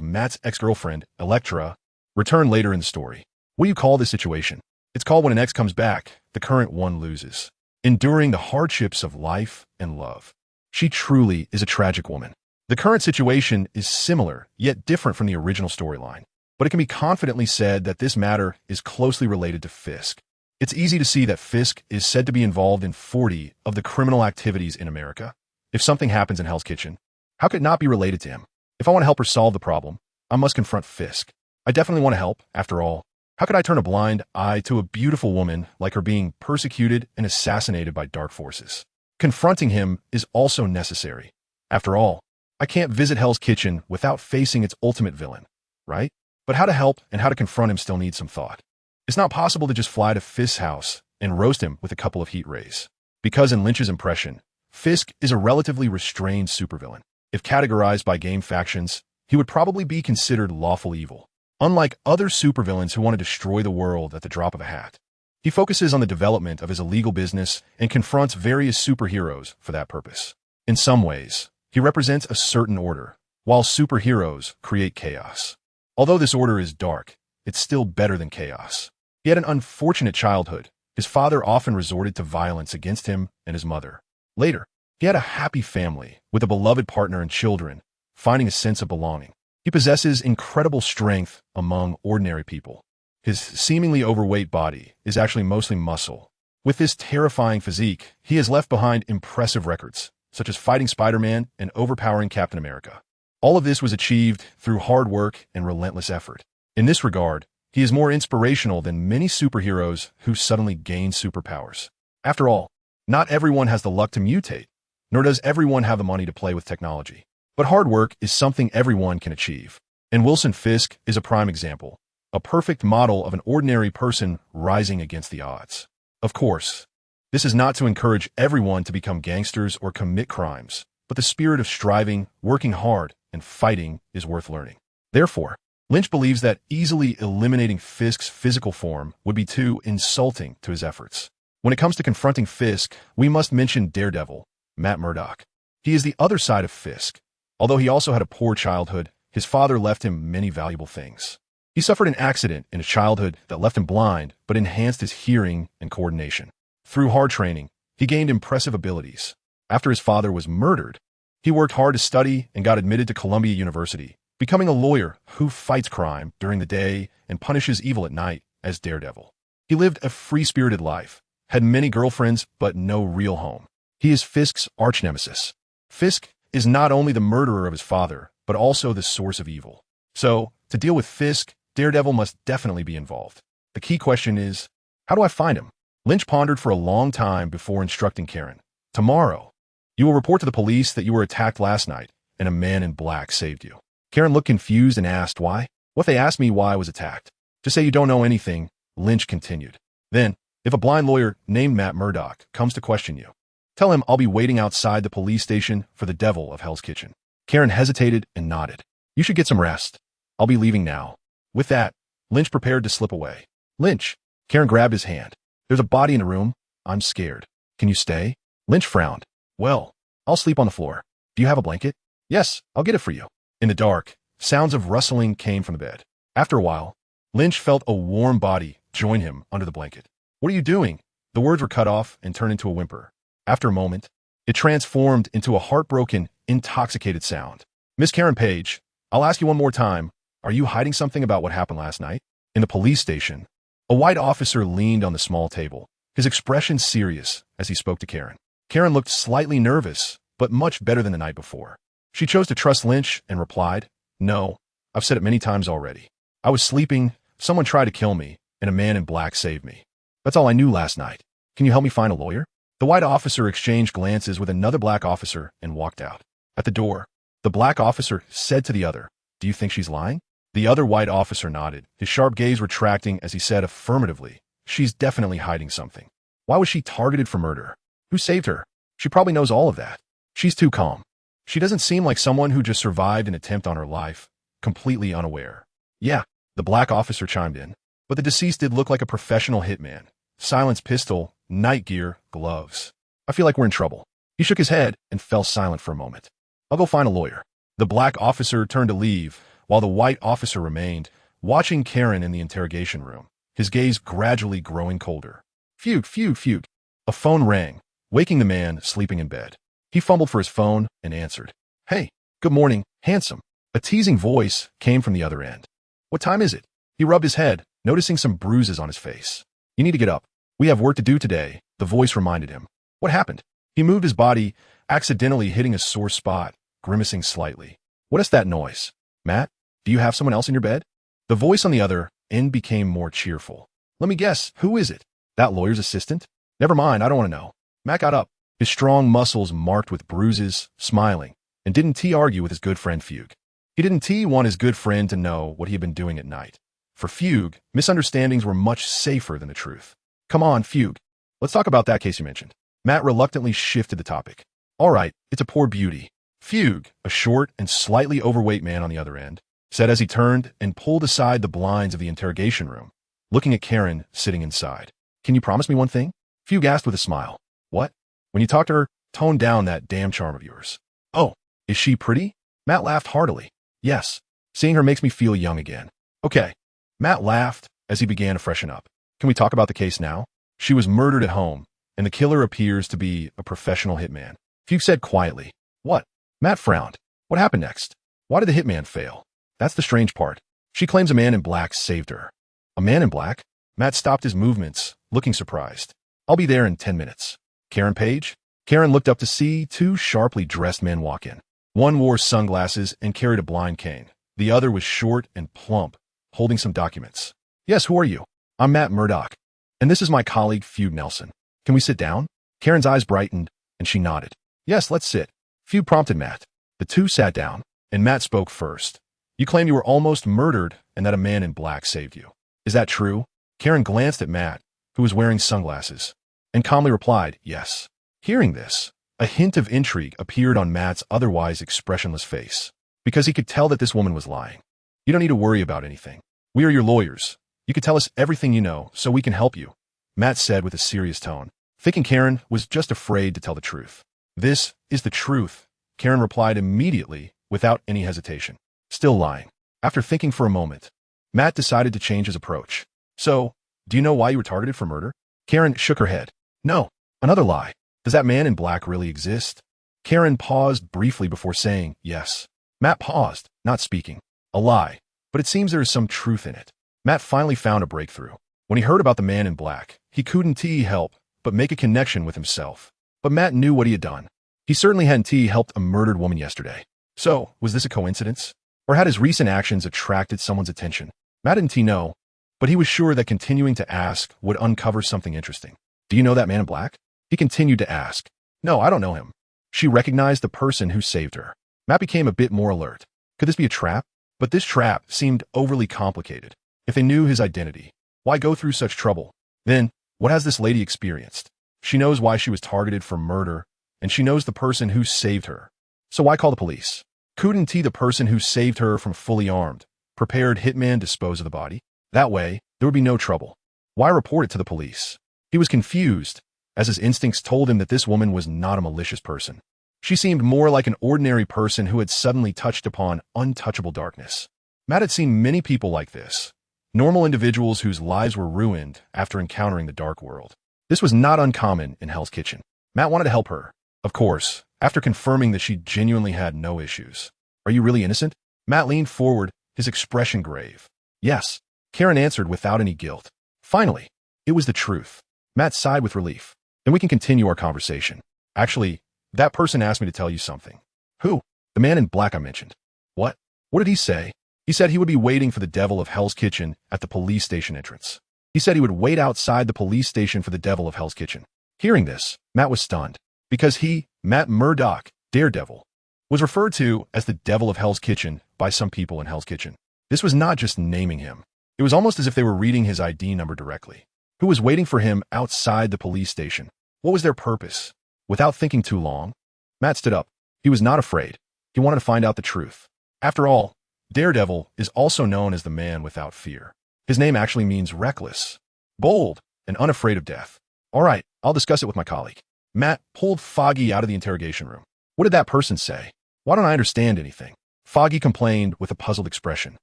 Matt's ex-girlfriend, Elektra, returned later in the story. What do you call this situation? It's called when an ex comes back, the current one loses. Enduring the hardships of life and love. She truly is a tragic woman. The current situation is similar, yet different from the original storyline, but it can be confidently said that this matter is closely related to Fisk. It's easy to see that Fisk is said to be involved in 40 of the criminal activities in America. If something happens in Hell's Kitchen, how could it not be related to him? If I want to help her solve the problem, I must confront Fisk. I definitely want to help, after all. How could I turn a blind eye to a beautiful woman like her being persecuted and assassinated by dark forces? Confronting him is also necessary. After all, I can't visit Hell's Kitchen without facing its ultimate villain, right? But how to help and how to confront him still needs some thought. It's not possible to just fly to Fisk's house and roast him with a couple of heat rays. Because in Lynch's impression, Fisk is a relatively restrained supervillain. If categorized by game factions, he would probably be considered lawful evil. Unlike other supervillains who want to destroy the world at the drop of a hat, he focuses on the development of his illegal business and confronts various superheroes for that purpose. In some ways, he represents a certain order, while superheroes create chaos. Although this order is dark, it's still better than chaos. He had an unfortunate childhood. His father often resorted to violence against him and his mother. Later, he had a happy family with a beloved partner and children, finding a sense of belonging. He possesses incredible strength among ordinary people. His seemingly overweight body is actually mostly muscle. With this terrifying physique, he has left behind impressive records, such as fighting Spider-Man and overpowering Captain America. All of this was achieved through hard work and relentless effort. In this regard, he is more inspirational than many superheroes who suddenly gain superpowers. After all, not everyone has the luck to mutate, nor does everyone have the money to play with technology. But hard work is something everyone can achieve. And Wilson Fisk is a prime example, a perfect model of an ordinary person rising against the odds. Of course, this is not to encourage everyone to become gangsters or commit crimes, but the spirit of striving, working hard, and fighting is worth learning. Therefore, Lynch believes that easily eliminating Fisk's physical form would be too insulting to his efforts. When it comes to confronting Fisk, we must mention Daredevil, Matt Murdock. He is the other side of Fisk. Although he also had a poor childhood, his father left him many valuable things. He suffered an accident in his childhood that left him blind, but enhanced his hearing and coordination. Through hard training, he gained impressive abilities. After his father was murdered, he worked hard to study and got admitted to Columbia University, becoming a lawyer who fights crime during the day and punishes evil at night as Daredevil. He lived a free-spirited life, had many girlfriends, but no real home. He is Fisk's arch-nemesis. Fisk is not only the murderer of his father, but also the source of evil. So, to deal with Fisk, Daredevil must definitely be involved. The key question is, how do I find him? Lynch pondered for a long time before instructing Karen. Tomorrow, you will report to the police that you were attacked last night, and a man in black saved you. Karen looked confused and asked why. What if they asked me why I was attacked? Just say you don't know anything, Lynch continued. Then, if a blind lawyer named Matt Murdock comes to question you, tell him I'll be waiting outside the police station for the devil of Hell's Kitchen. Karen hesitated and nodded. You should get some rest. I'll be leaving now. With that, Lynch prepared to slip away. Lynch. Karen grabbed his hand. There's a body in the room. I'm scared. Can you stay? Lynch frowned. Well, I'll sleep on the floor. Do you have a blanket? Yes, I'll get it for you. In the dark, sounds of rustling came from the bed. After a while, Lynch felt a warm body join him under the blanket. What are you doing? The words were cut off and turned into a whimper. After a moment, it transformed into a heartbroken, intoxicated sound. Miss Karen Page, I'll ask you one more time. Are you hiding something about what happened last night? In the police station, a white officer leaned on the small table, his expression serious as he spoke to Karen. Karen looked slightly nervous, but much better than the night before. She chose to trust Lynch and replied, "No, I've said it many times already. I was sleeping, someone tried to kill me, and a man in black saved me. That's all I knew last night. Can you help me find a lawyer?" The white officer exchanged glances with another black officer and walked out. At the door, the black officer said to the other, "Do you think she's lying?" The other white officer nodded, his sharp gaze retracting as he said affirmatively, "She's definitely hiding something. Why was she targeted for murder? Who saved her? She probably knows all of that. She's too calm. She doesn't seem like someone who just survived an attempt on her life, completely unaware." "Yeah," the black officer chimed in, "but the deceased did look like a professional hitman. Silenced pistol, night gear, gloves. I feel like we're in trouble." He shook his head and fell silent for a moment. "I'll go find a lawyer." The black officer turned to leave, while the white officer remained, watching Karen in the interrogation room, his gaze gradually growing colder. Fugue, fugue, fugue. A phone rang, waking the man sleeping in bed. He fumbled for his phone and answered. "Hey, good morning, handsome." A teasing voice came from the other end. "What time is it?" He rubbed his head, noticing some bruises on his face. "You need to get up. We have work to do today," the voice reminded him. "What happened?" He moved his body, accidentally hitting a sore spot, grimacing slightly. "What is that noise? Matt, do you have someone else in your bed?" The voice on the other end became more cheerful. "Let me guess, who is it? That lawyer's assistant?" "Never mind, I don't want to know." Matt got up, his strong muscles marked with bruises, smiling, and didn't argue with his good friend Fugue. He didn't want his good friend to know what he had been doing at night. For Fugue, misunderstandings were much safer than the truth. "Come on, Fugue. Let's talk about that case you mentioned." Matt reluctantly shifted the topic. "All right, it's a poor beauty." Fugue, a short and slightly overweight man on the other end, said as he turned and pulled aside the blinds of the interrogation room, looking at Karen sitting inside. "Can you promise me one thing?" Fugue asked with a smile. "What?" "When you talk to her, tone down that damn charm of yours." "Oh, is she pretty?" Matt laughed heartily. "Yes. Seeing her makes me feel young again." "Okay." Matt laughed as he began to freshen up. "Can we talk about the case now?" "She was murdered at home, and the killer appears to be a professional hitman." Fugue said quietly. "What?" Matt frowned. "What happened next? Why did the hitman fail?" "That's the strange part. She claims a man in black saved her." "A man in black?" Matt stopped his movements, looking surprised. "I'll be there in 10 minutes. Karen Page?" Karen looked up to see two sharply dressed men walk in. One wore sunglasses and carried a blind cane. The other was short and plump, holding some documents. "Yes, who are you?" "I'm Matt Murdoch, and this is my colleague Fugue Nelson. Can we sit down?" Karen's eyes brightened, and she nodded. "Yes, let's sit." Fugue prompted Matt. The two sat down, and Matt spoke first. "You claim you were almost murdered and that a man in black saved you. Is that true?" Karen glanced at Matt, who was wearing sunglasses, and calmly replied, "Yes." Hearing this, a hint of intrigue appeared on Matt's otherwise expressionless face, because he could tell that this woman was lying. "You don't need to worry about anything. We are your lawyers. You can tell us everything you know so we can help you," Matt said with a serious tone, thinking Karen was just afraid to tell the truth. "This is the truth," Karen replied immediately without any hesitation. Still lying. After thinking for a moment, Matt decided to change his approach. "So, do you know why you were targeted for murder?" Karen shook her head. "No." "Another lie. Does that man in black really exist?" Karen paused briefly before saying yes. Matt paused, not speaking. "A lie, but it seems there is some truth in it." Matt finally found a breakthrough. When he heard about the man in black, he couldn't help but make a connection with himself. But Matt knew what he had done. He certainly hadn't helped a murdered woman yesterday. So, was this a coincidence? Or had his recent actions attracted someone's attention? Matt didn't know, but he was sure that continuing to ask would uncover something interesting. "Do you know that man in black?" He continued to ask. "No, I don't know him." She recognized the person who saved her. Matt became a bit more alert. Could this be a trap? But this trap seemed overly complicated. If they knew his identity, why go through such trouble? Then, what has this lady experienced? She knows why she was targeted for murder, and she knows the person who saved her. So why call the police? Couldn't the person who saved her from fully armed, prepared hitman dispose of the body? That way, there would be no trouble. Why report it to the police? He was confused, as his instincts told him that this woman was not a malicious person. She seemed more like an ordinary person who had suddenly touched upon untouchable darkness. Matt had seen many people like this. Normal individuals whose lives were ruined after encountering the dark world. This was not uncommon in Hell's Kitchen. Matt wanted to help her, of course, after confirming that she genuinely had no issues. "Are you really innocent?" Matt leaned forward, his expression grave. "Yes," Karen answered without any guilt. Finally, it was the truth. Matt sighed with relief. "Then we can continue our conversation. Actually, that person asked me to tell you something." "Who?" The man in black I mentioned. What? What did he say? He said he would be waiting for the devil of Hell's Kitchen at the police station entrance. He said he would wait outside the police station for the devil of Hell's Kitchen. Hearing this, Matt was stunned, because he, Matt Murdock, Daredevil, was referred to as the devil of Hell's Kitchen by some people in Hell's Kitchen. This was not just naming him. It was almost as if they were reading his ID number directly. Who was waiting for him outside the police station? What was their purpose? Without thinking too long, Matt stood up. He was not afraid. He wanted to find out the truth. After all, Daredevil is also known as the man without fear. His name actually means reckless, bold, and unafraid of death. All right, I'll discuss it with my colleague. Matt pulled Foggy out of the interrogation room. What did that person say? Why don't I understand anything? Foggy complained with a puzzled expression.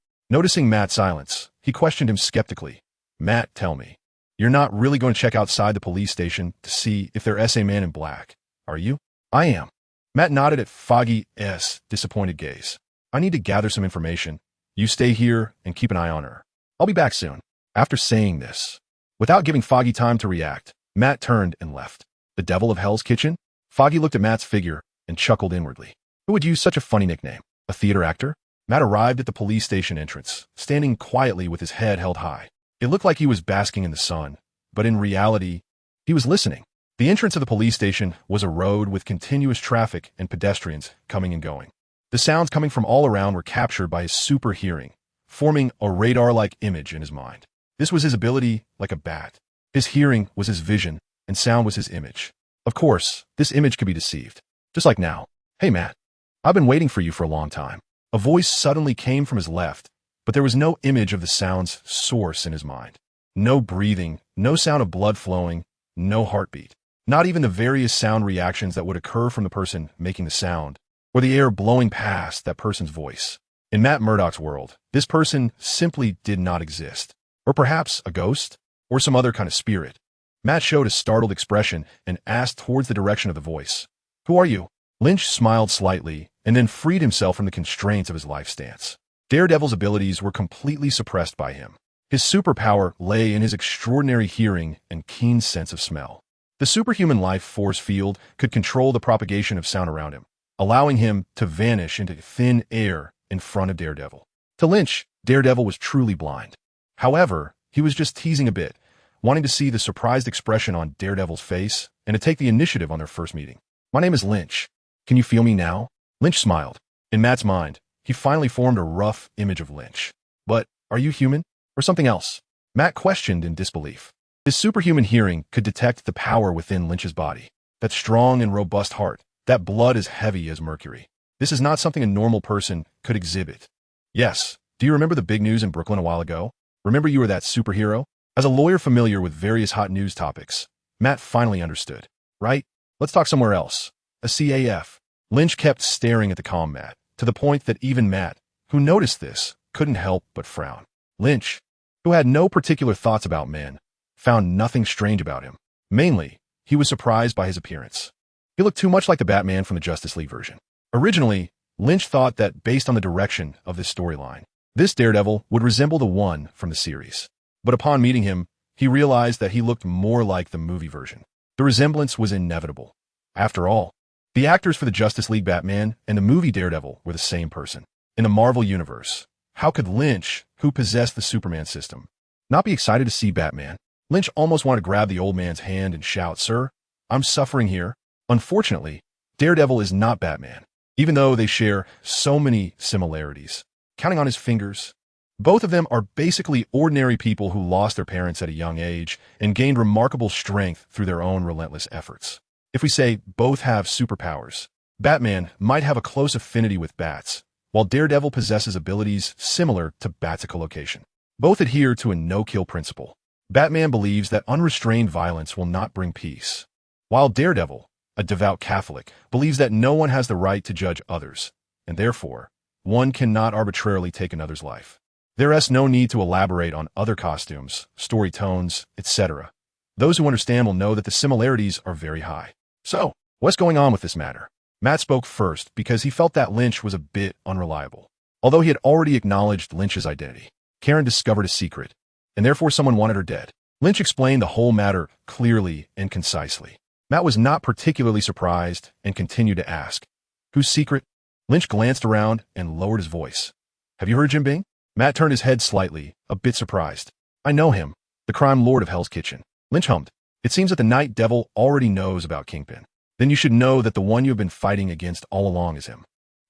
Noticing Matt's silence, he questioned him skeptically. Matt, tell me, you're not really going to check outside the police station to see if there's a man in black, are you? I am. Matt nodded at Foggy's disappointed gaze. I need to gather some information. You stay here and keep an eye on her. I'll be back soon. After saying this, without giving Foggy time to react, Matt turned and left. The devil of Hell's Kitchen? Foggy looked at Matt's figure and chuckled inwardly. Who would use such a funny nickname? A theater actor? Matt arrived at the police station entrance, standing quietly with his head held high. It looked like he was basking in the sun, but in reality, he was listening. The entrance of the police station was a road with continuous traffic and pedestrians coming and going. The sounds coming from all around were captured by his super hearing, forming a radar-like image in his mind. This was his ability like a bat. His hearing was his vision, and sound was his image. Of course, this image could be deceived. Just like now. Hey, Matt. I've been waiting for you for a long time. A voice suddenly came from his left, but there was no image of the sound's source in his mind. No breathing, no sound of blood flowing, no heartbeat. Not even the various sound reactions that would occur from the person making the sound, or the air blowing past that person's voice. In Matt Murdock's world, this person simply did not exist. Or perhaps a ghost, or some other kind of spirit. Matt showed a startled expression and asked towards the direction of the voice. Who are you? Lynch smiled slightly and then freed himself from the constraints of his life stance. Daredevil's abilities were completely suppressed by him. His superpower lay in his extraordinary hearing and keen sense of smell. The superhuman life force field could control the propagation of sound around him, allowing him to vanish into thin air in front of Daredevil. To Lynch, Daredevil was truly blind. However, he was just teasing a bit, wanting to see the surprised expression on Daredevil's face and to take the initiative on their first meeting. My name is Lynch. Can you feel me now? Lynch smiled. In Matt's mind, he finally formed a rough image of Lynch. But are you human or something else? Matt questioned in disbelief. His superhuman hearing could detect the power within Lynch's body. That strong and robust heart, that blood as heavy as mercury. This is not something a normal person could exhibit. Yes, do you remember the big news in Brooklyn a while ago? Remember you were that superhero? As a lawyer familiar with various hot news topics, Matt finally understood. Right? Let's talk somewhere else. A CAF. Lynch kept staring at the calm Matt, to the point that even Matt, who noticed this, couldn't help but frown. Lynch, who had no particular thoughts about men, found nothing strange about him. Mainly, he was surprised by his appearance. He looked too much like the Batman from the Justice League version. Originally, Lynch thought that based on the direction of this storyline, this Daredevil would resemble the one from the series. But upon meeting him, he realized that he looked more like the movie version. The resemblance was inevitable. After all, the actors for the Justice League Batman and the movie Daredevil were the same person. In the Marvel Universe, how could Lynch, who possessed the Superman system, not be excited to see Batman? Lynch almost wanted to grab the old man's hand and shout, "Sir, I'm suffering here." Unfortunately, Daredevil is not Batman, even though they share so many similarities. Counting on his fingers, both of them are basically ordinary people who lost their parents at a young age and gained remarkable strength through their own relentless efforts. If we say both have superpowers, Batman might have a close affinity with bats, while Daredevil possesses abilities similar to bats' echolocation. Both adhere to a no-kill principle. Batman believes that unrestrained violence will not bring peace, while Daredevil, a devout Catholic, believes that no one has the right to judge others, and therefore, one cannot arbitrarily take another's life. There is no need to elaborate on other costumes, story tones, etc. Those who understand will know that the similarities are very high. So, what's going on with this matter? Matt spoke first because he felt that Lynch was a bit unreliable. Although he had already acknowledged Lynch's identity, Karen discovered a secret, and therefore someone wanted her dead. Lynch explained the whole matter clearly and concisely. Matt was not particularly surprised and continued to ask, "Whose secret?" Lynch glanced around and lowered his voice. Have you heard Jim Bing? Matt turned his head slightly, a bit surprised. I know him, the crime lord of Hell's Kitchen. Lynch hummed. It seems that the Night Devil already knows about Kingpin. Then you should know that the one you have been fighting against all along is him.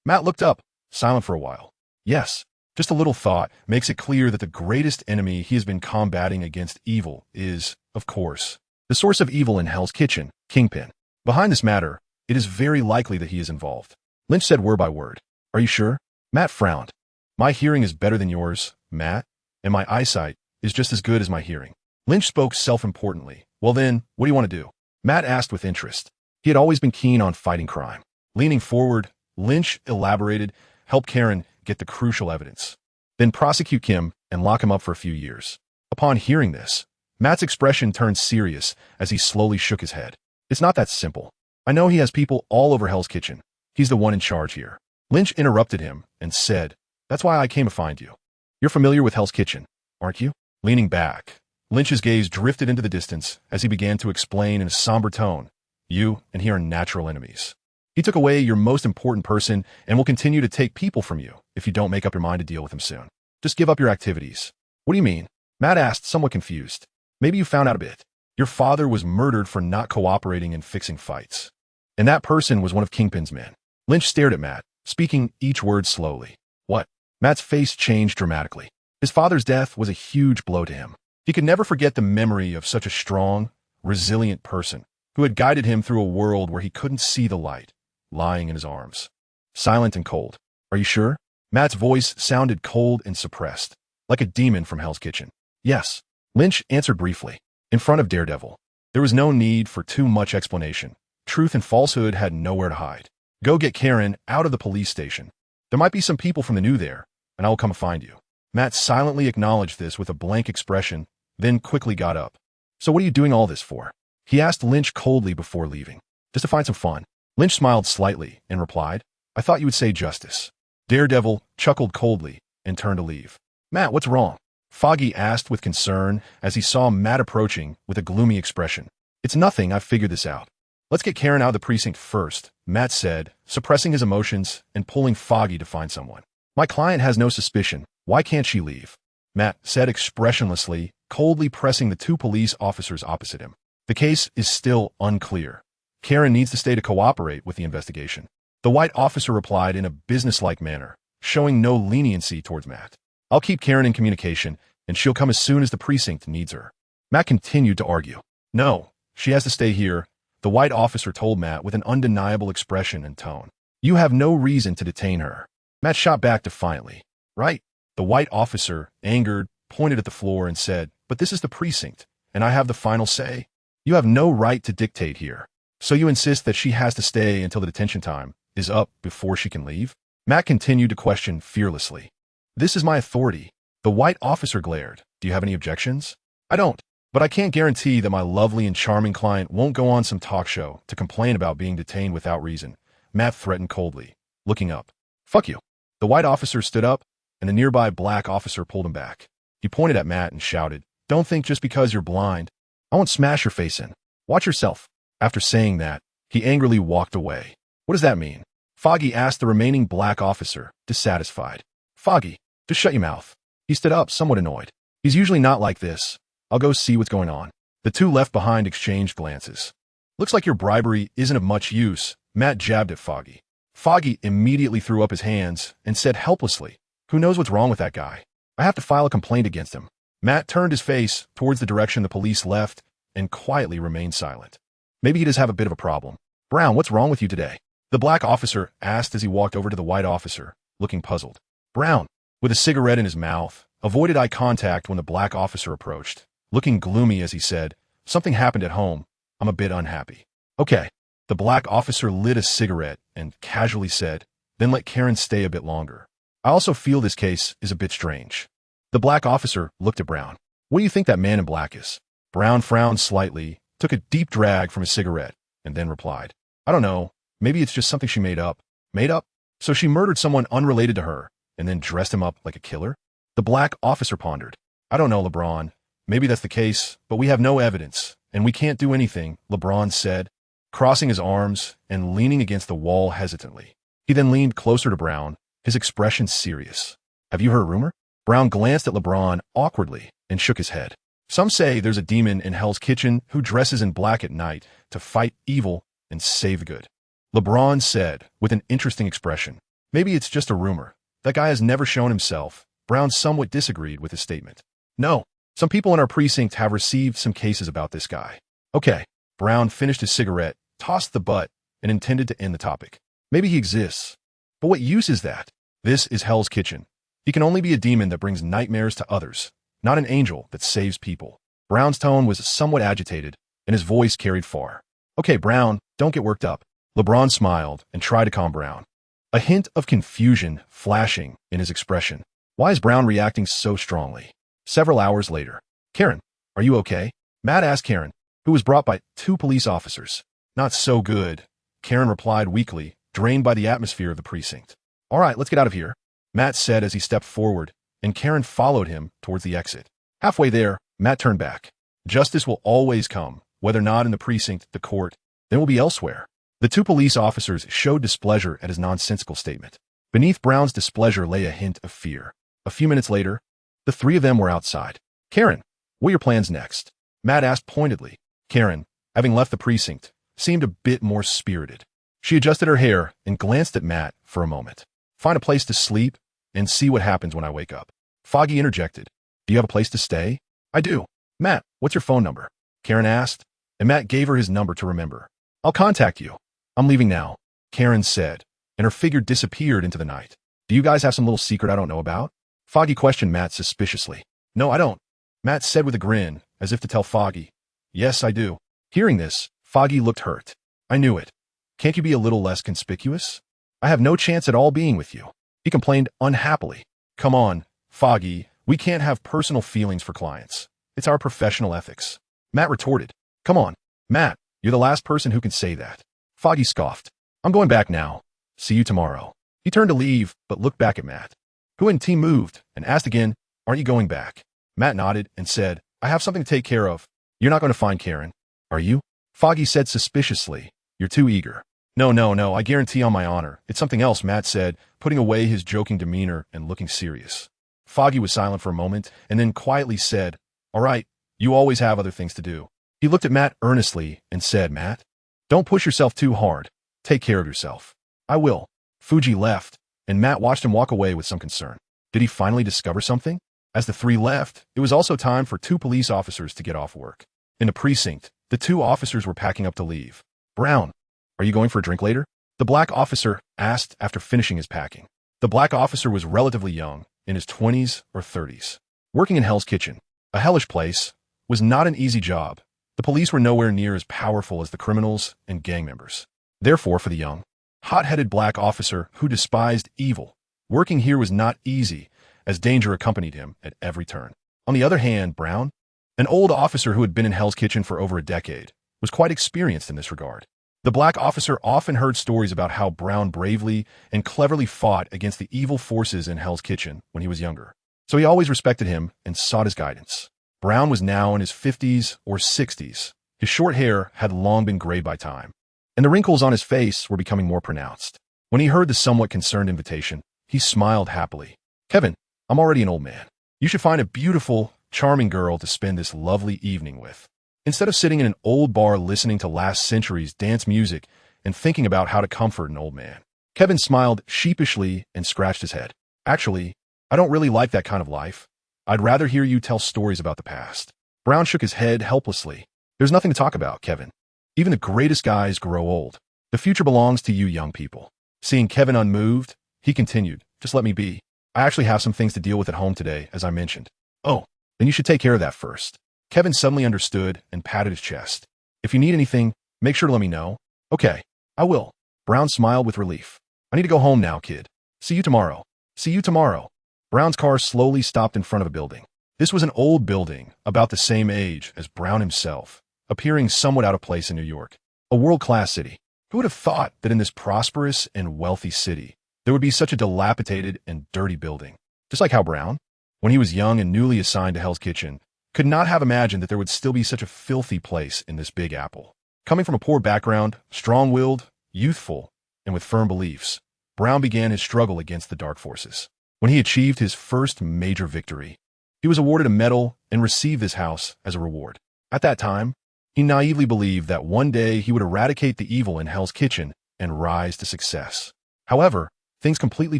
Matt looked up, silent for a while. Yes, just a little thought makes it clear that the greatest enemy he has been combating against evil is, of course, the source of evil in Hell's Kitchen, Kingpin. Behind this matter, it is very likely that he is involved. Lynch said word by word. Are you sure? Matt frowned. My hearing is better than yours, Matt, and my eyesight is just as good as my hearing. Lynch spoke self-importantly. Well then, what do you want to do? Matt asked with interest. He had always been keen on fighting crime. Leaning forward, Lynch elaborated, help Karen get the crucial evidence. Then prosecute Kim and lock him up for a few years. Upon hearing this, Matt's expression turned serious as he slowly shook his head. It's not that simple. I know he has people all over Hell's Kitchen. He's the one in charge here. Lynch interrupted him and said, That's why I came to find you. You're familiar with Hell's Kitchen, aren't you? Leaning back, Lynch's gaze drifted into the distance as he began to explain in a somber tone. You and he are natural enemies. He took away your most important person and will continue to take people from you if you don't make up your mind to deal with him soon. Just give up your activities. What do you mean? Matt asked, somewhat confused. Maybe you found out a bit. Your father was murdered for not cooperating in fixing fights. And that person was one of Kingpin's men. Lynch stared at Matt, speaking each word slowly. What? Matt's face changed dramatically. His father's death was a huge blow to him. He could never forget the memory of such a strong, resilient person who had guided him through a world where he couldn't see the light, lying in his arms. Silent and cold. Are you sure? Matt's voice sounded cold and suppressed, like a demon from Hell's Kitchen. Yes. Lynch answered briefly. In front of Daredevil. There was no need for too much explanation. Truth and falsehood had nowhere to hide. Go get Karen out of the police station. There might be some people from the new there, and I will come find you. Matt silently acknowledged this with a blank expression, then quickly got up. So what are you doing all this for? He asked Lynch coldly before leaving. Just to find some fun. Lynch smiled slightly and replied, I thought you would say justice. Daredevil chuckled coldly and turned to leave. Matt, what's wrong? Foggy asked with concern as he saw Matt approaching with a gloomy expression. It's nothing, I've figured this out. Let's get Karen out of the precinct first, Matt said, suppressing his emotions and pulling Foggy to find someone. My client has no suspicion. Why can't she leave? Matt said expressionlessly, coldly pressing the two police officers opposite him. The case is still unclear. Karen needs to stay to cooperate with the investigation. The white officer replied in a businesslike manner, showing no leniency towards Matt. I'll keep Karen in communication, and she'll come as soon as the precinct needs her. Matt continued to argue. No, she has to stay here, the white officer told Matt with an undeniable expression and tone. You have no reason to detain her. Matt shot back defiantly. Right? The white officer, angered, pointed at the floor and said, But this is the precinct, and I have the final say. You have no right to dictate here. So you insist that she has to stay until the detention time is up before she can leave? Matt continued to question fearlessly. This is my authority. The white officer glared. Do you have any objections? I don't, but I can't guarantee that my lovely and charming client won't go on some talk show to complain about being detained without reason. Matt threatened coldly, looking up. Fuck you. The white officer stood up, and the nearby black officer pulled him back. He pointed at Matt and shouted, Don't think just because you're blind, I won't smash your face in. Watch yourself. After saying that, he angrily walked away. What does that mean? Foggy asked the remaining black officer, dissatisfied. Foggy, just shut your mouth. He stood up, somewhat annoyed. He's usually not like this. I'll go see what's going on. The two left behind exchanged glances. Looks like your bribery isn't of much use, Matt jabbed at Foggy. Foggy immediately threw up his hands and said helplessly, Who knows what's wrong with that guy? I have to file a complaint against him. Matt turned his face towards the direction the police left and quietly remained silent. Maybe he does have a bit of a problem. Brown, what's wrong with you today? The black officer asked as he walked over to the white officer, looking puzzled. Brown, with a cigarette in his mouth, avoided eye contact when the black officer approached. Looking gloomy as he said, Something happened at home. I'm a bit unhappy. Okay. The black officer lit a cigarette and casually said, Then let Karen stay a bit longer. I also feel this case is a bit strange. The black officer looked at Brown. What do you think that man in black is? Brown frowned slightly, took a deep drag from his cigarette, and then replied, I don't know. Maybe it's just something she made up. Made up? So she murdered someone unrelated to her, and then dressed him up like a killer? The black officer pondered. I don't know, LeBron. Maybe that's the case, but we have no evidence, and we can't do anything, LeBron said, crossing his arms and leaning against the wall hesitantly. He then leaned closer to Brown, his expression serious. Have you heard a rumor? Brown glanced at LeBron awkwardly and shook his head. Some say there's a demon in Hell's Kitchen who dresses in black at night to fight evil and save the good. LeBron said with an interesting expression. Maybe it's just a rumor. That guy has never shown himself. Brown somewhat disagreed with his statement. No, some people in our precinct have received some cases about this guy. Okay. Brown finished his cigarette, tossed the butt, and intended to end the topic. Maybe he exists. But what use is that? This is Hell's Kitchen. He can only be a demon that brings nightmares to others, not an angel that saves people. Brown's tone was somewhat agitated, and his voice carried far. Okay, Brown, don't get worked up. LeBron smiled and tried to calm Brown. A hint of confusion flashing in his expression. Why is Brown reacting so strongly? Several hours later. Karen, are you okay? Matt asked Karen, who was brought by 2 police officers. Not so good, Karen replied weakly, drained by the atmosphere of the precinct. All right, let's get out of here, Matt said as he stepped forward, and Karen followed him towards the exit. Halfway there, Matt turned back. Justice will always come, whether not in the precinct, the court, then will be elsewhere. The 2 police officers showed displeasure at his nonsensical statement. Beneath Brown's displeasure lay a hint of fear. A few minutes later, the 3 of them were outside. Karen, what are your plans next? Matt asked pointedly. Karen, having left the precinct, seemed a bit more spirited. She adjusted her hair and glanced at Matt for a moment. Find a place to sleep and see what happens when I wake up. Foggy interjected. Do you have a place to stay? I do. Matt, what's your phone number? Karen asked, and Matt gave her his number to remember. I'll contact you. I'm leaving now, Karen said, and her figure disappeared into the night. Do you guys have some little secret I don't know about? Foggy questioned Matt suspiciously. No, I don't, Matt said with a grin, as if to tell Foggy. Yes, I do. Hearing this, Foggy looked hurt. I knew it. Can't you be a little less conspicuous? I have no chance at all being with you. He complained unhappily. Come on, Foggy, we can't have personal feelings for clients. It's our professional ethics. Matt retorted. Come on, Matt, you're the last person who can say that. Foggy scoffed. I'm going back now. See you tomorrow. He turned to leave, but looked back at Matt, who in team moved, and asked again, aren't you going back? Matt nodded and said, I have something to take care of. You're not going to find Karen, are you? Foggy said suspiciously. You're too eager. No, I guarantee on my honor. It's something else, Matt said, putting away his joking demeanor and looking serious. Foggy was silent for a moment and then quietly said, all right, you always have other things to do. He looked at Matt earnestly and said, Matt, don't push yourself too hard. Take care of yourself. I will. Fuji left, and Matt watched him walk away with some concern. Did he finally discover something? As the 3 left, it was also time for 2 police officers to get off work. In the precinct, the 2 officers were packing up to leave. Brown, are you going for a drink later? The black officer asked after finishing his packing. The black officer was relatively young, in his 20s or 30s. Working in Hell's Kitchen, a hellish place, was not an easy job. The police were nowhere near as powerful as the criminals and gang members. Therefore, for the young, hot-headed black officer who despised evil, working here was not easy, as danger accompanied him at every turn. On the other hand, Brown, an old officer who had been in Hell's Kitchen for over a decade, was quite experienced in this regard. The black officer often heard stories about how Brown bravely and cleverly fought against the evil forces in Hell's Kitchen when he was younger, so he always respected him and sought his guidance. Brown was now in his 50s or 60s. His short hair had long been gray by time, and the wrinkles on his face were becoming more pronounced. When he heard the somewhat concerned invitation, he smiled happily. Kevin, I'm already an old man. You should find a beautiful, charming girl to spend this lovely evening with. Instead of sitting in an old bar listening to last century's dance music and thinking about how to comfort an old man. Kevin smiled sheepishly and scratched his head. Actually, I don't really like that kind of life. I'd rather hear you tell stories about the past. Brown shook his head helplessly. There's nothing to talk about, Kevin. Even the greatest guys grow old. The future belongs to you young people. Seeing Kevin unmoved, he continued, just let me be. I actually have some things to deal with at home today, as I mentioned. Oh, then you should take care of that first. Kevin suddenly understood and patted his chest. If you need anything, make sure to let me know. Okay, I will. Brown smiled with relief. I need to go home now, kid. See you tomorrow. See you tomorrow. Brown's car slowly stopped in front of a building. This was an old building, about the same age as Brown himself, appearing somewhat out of place in New York. A world-class city. Who would have thought that in this prosperous and wealthy city, there would be such a dilapidated and dirty building? Just like how Brown, when he was young and newly assigned to Hell's Kitchen, could not have imagined that there would still be such a filthy place in this Big Apple. Coming from a poor background, strong-willed, youthful, and with firm beliefs, Brown began his struggle against the dark forces. When he achieved his first major victory, he was awarded a medal and received this house as a reward. At that time, he naively believed that one day he would eradicate the evil in Hell's Kitchen and rise to success. However, things completely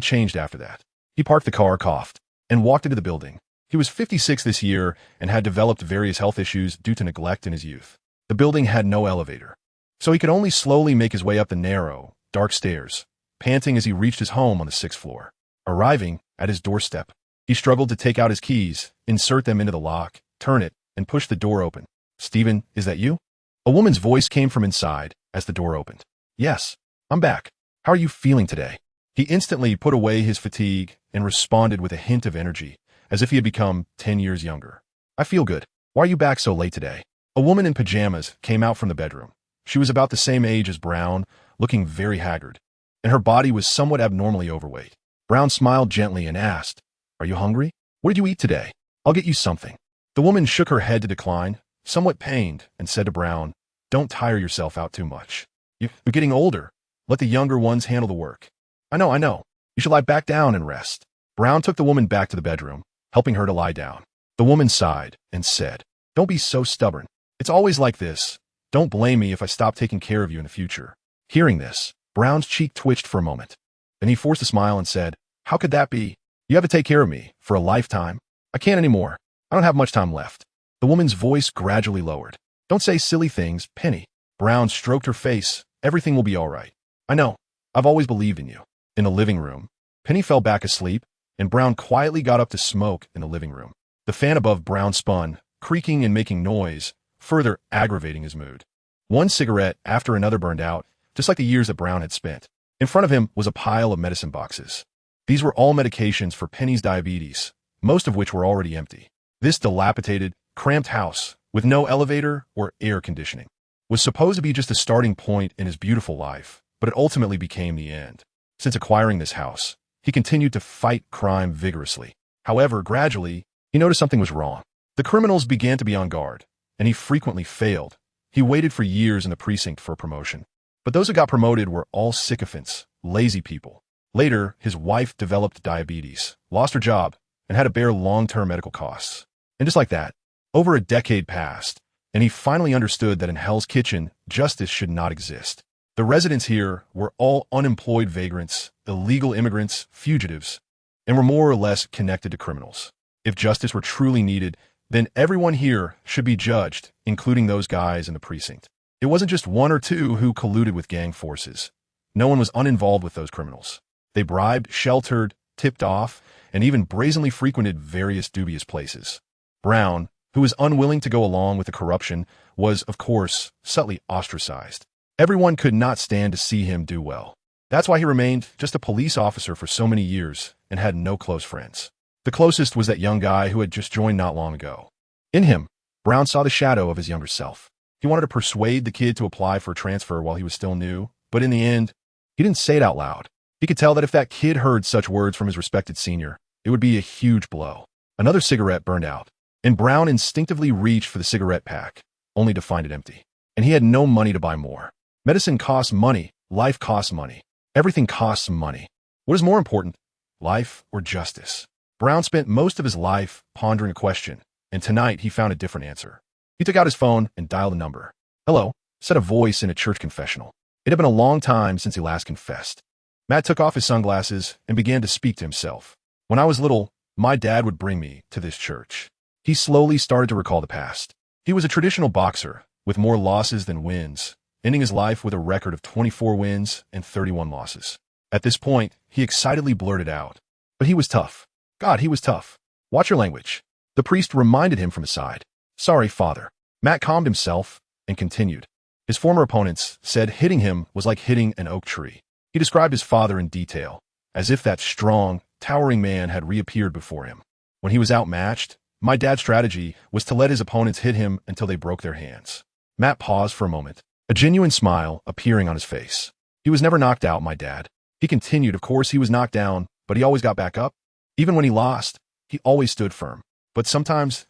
changed after that. He parked the car, coughed, and walked into the building. He was 56 this year and had developed various health issues due to neglect in his youth. The building had no elevator, so he could only slowly make his way up the narrow, dark stairs, panting as he reached his home on the 6th floor. Arriving at his doorstep, he struggled to take out his keys, insert them into the lock, turn it, and push the door open. "Stephen, is that you?" A woman's voice came from inside as the door opened. "Yes, I'm back. How are you feeling today?" He instantly put away his fatigue and responded with a hint of energy, as if he had become 10 years younger. "I feel good. Why are you back so late today?" A woman in pajamas came out from the bedroom. She was about the same age as Brown, looking very haggard, and her body was somewhat abnormally overweight. Brown smiled gently and asked, "Are you hungry? What did you eat today? I'll get you something." The woman shook her head to decline, somewhat pained, and said to Brown, "Don't tire yourself out too much. You're getting older. Let the younger ones handle the work." I know. You should lie back down and rest." Brown took the woman back to the bedroom, helping her to lie down. The woman sighed and said, "Don't be so stubborn. It's always like this. Don't blame me if I stop taking care of you in the future." Hearing this, Brown's cheek twitched for a moment. Then he forced a smile and said, "How could that be? You have to take care of me for a lifetime. I can't anymore. I don't have much time left." The woman's voice gradually lowered. "Don't say silly things, Penny." Brown stroked her face. "Everything will be all right. I know. I've always believed in you." In the living room, Penny fell back asleep, and Brown quietly got up to smoke in the living room. The fan above Brown spun, creaking and making noise, further aggravating his mood. One cigarette after another burned out, just like the years that Brown had spent. In front of him was a pile of medicine boxes. These were all medications for Penny's diabetes, most of which were already empty. This dilapidated, cramped house, with no elevator or air conditioning, was supposed to be just a starting point in his beautiful life, but it ultimately became the end. Since acquiring this house, he continued to fight crime vigorously. However, gradually, he noticed something was wrong. The criminals began to be on guard, and he frequently failed. He waited for years in the precinct for a promotion. But those who got promoted were all sycophants, lazy people. Later, his wife developed diabetes, lost her job, and had to bear long-term medical costs. And just like that, over a decade passed, and he finally understood that in Hell's Kitchen, justice should not exist. The residents here were all unemployed vagrants, illegal immigrants, fugitives, and were more or less connected to criminals. If justice were truly needed, then everyone here should be judged, including those guys in the precinct. It wasn't just one or two who colluded with gang forces. No one was uninvolved with those criminals. They bribed, sheltered, tipped off, and even brazenly frequented various dubious places. Brown, who was unwilling to go along with the corruption, was, of course, subtly ostracized. Everyone could not stand to see him do well. That's why he remained just a police officer for so many years and had no close friends. The closest was that young guy who had just joined not long ago. In him, Brown saw the shadow of his younger self. He wanted to persuade the kid to apply for a transfer while he was still new, but in the end, he didn't say it out loud. He could tell that if that kid heard such words from his respected senior, it would be a huge blow. Another cigarette burned out, and Brown instinctively reached for the cigarette pack, only to find it empty. And he had no money to buy more. Medicine costs money. Life costs money. Everything costs money. What is more important, life or justice? Brown spent most of his life pondering a question, and tonight he found a different answer. He took out his phone and dialed a number. "Hello," said a voice in a church confessional. It had been a long time since he last confessed. Matt took off his sunglasses and began to speak to himself. "When I was little, my dad would bring me to this church." He slowly started to recall the past. He was a traditional boxer with more losses than wins, ending his life with a record of 24 wins and 31 losses. At this point, he excitedly blurted out, "But he was tough. God, he was tough. Watch your language." The priest reminded him from his side. "Sorry, father." Matt calmed himself and continued. His former opponents said hitting him was like hitting an oak tree. He described his father in detail, as if that strong, towering man had reappeared before him. When he was outmatched, my dad's strategy was to let his opponents hit him until they broke their hands. Matt paused for a moment, a genuine smile appearing on his face. "He was never knocked out, my dad." He continued, "Of course he was knocked down, but he always got back up. Even when he lost, he always stood firm. But sometimes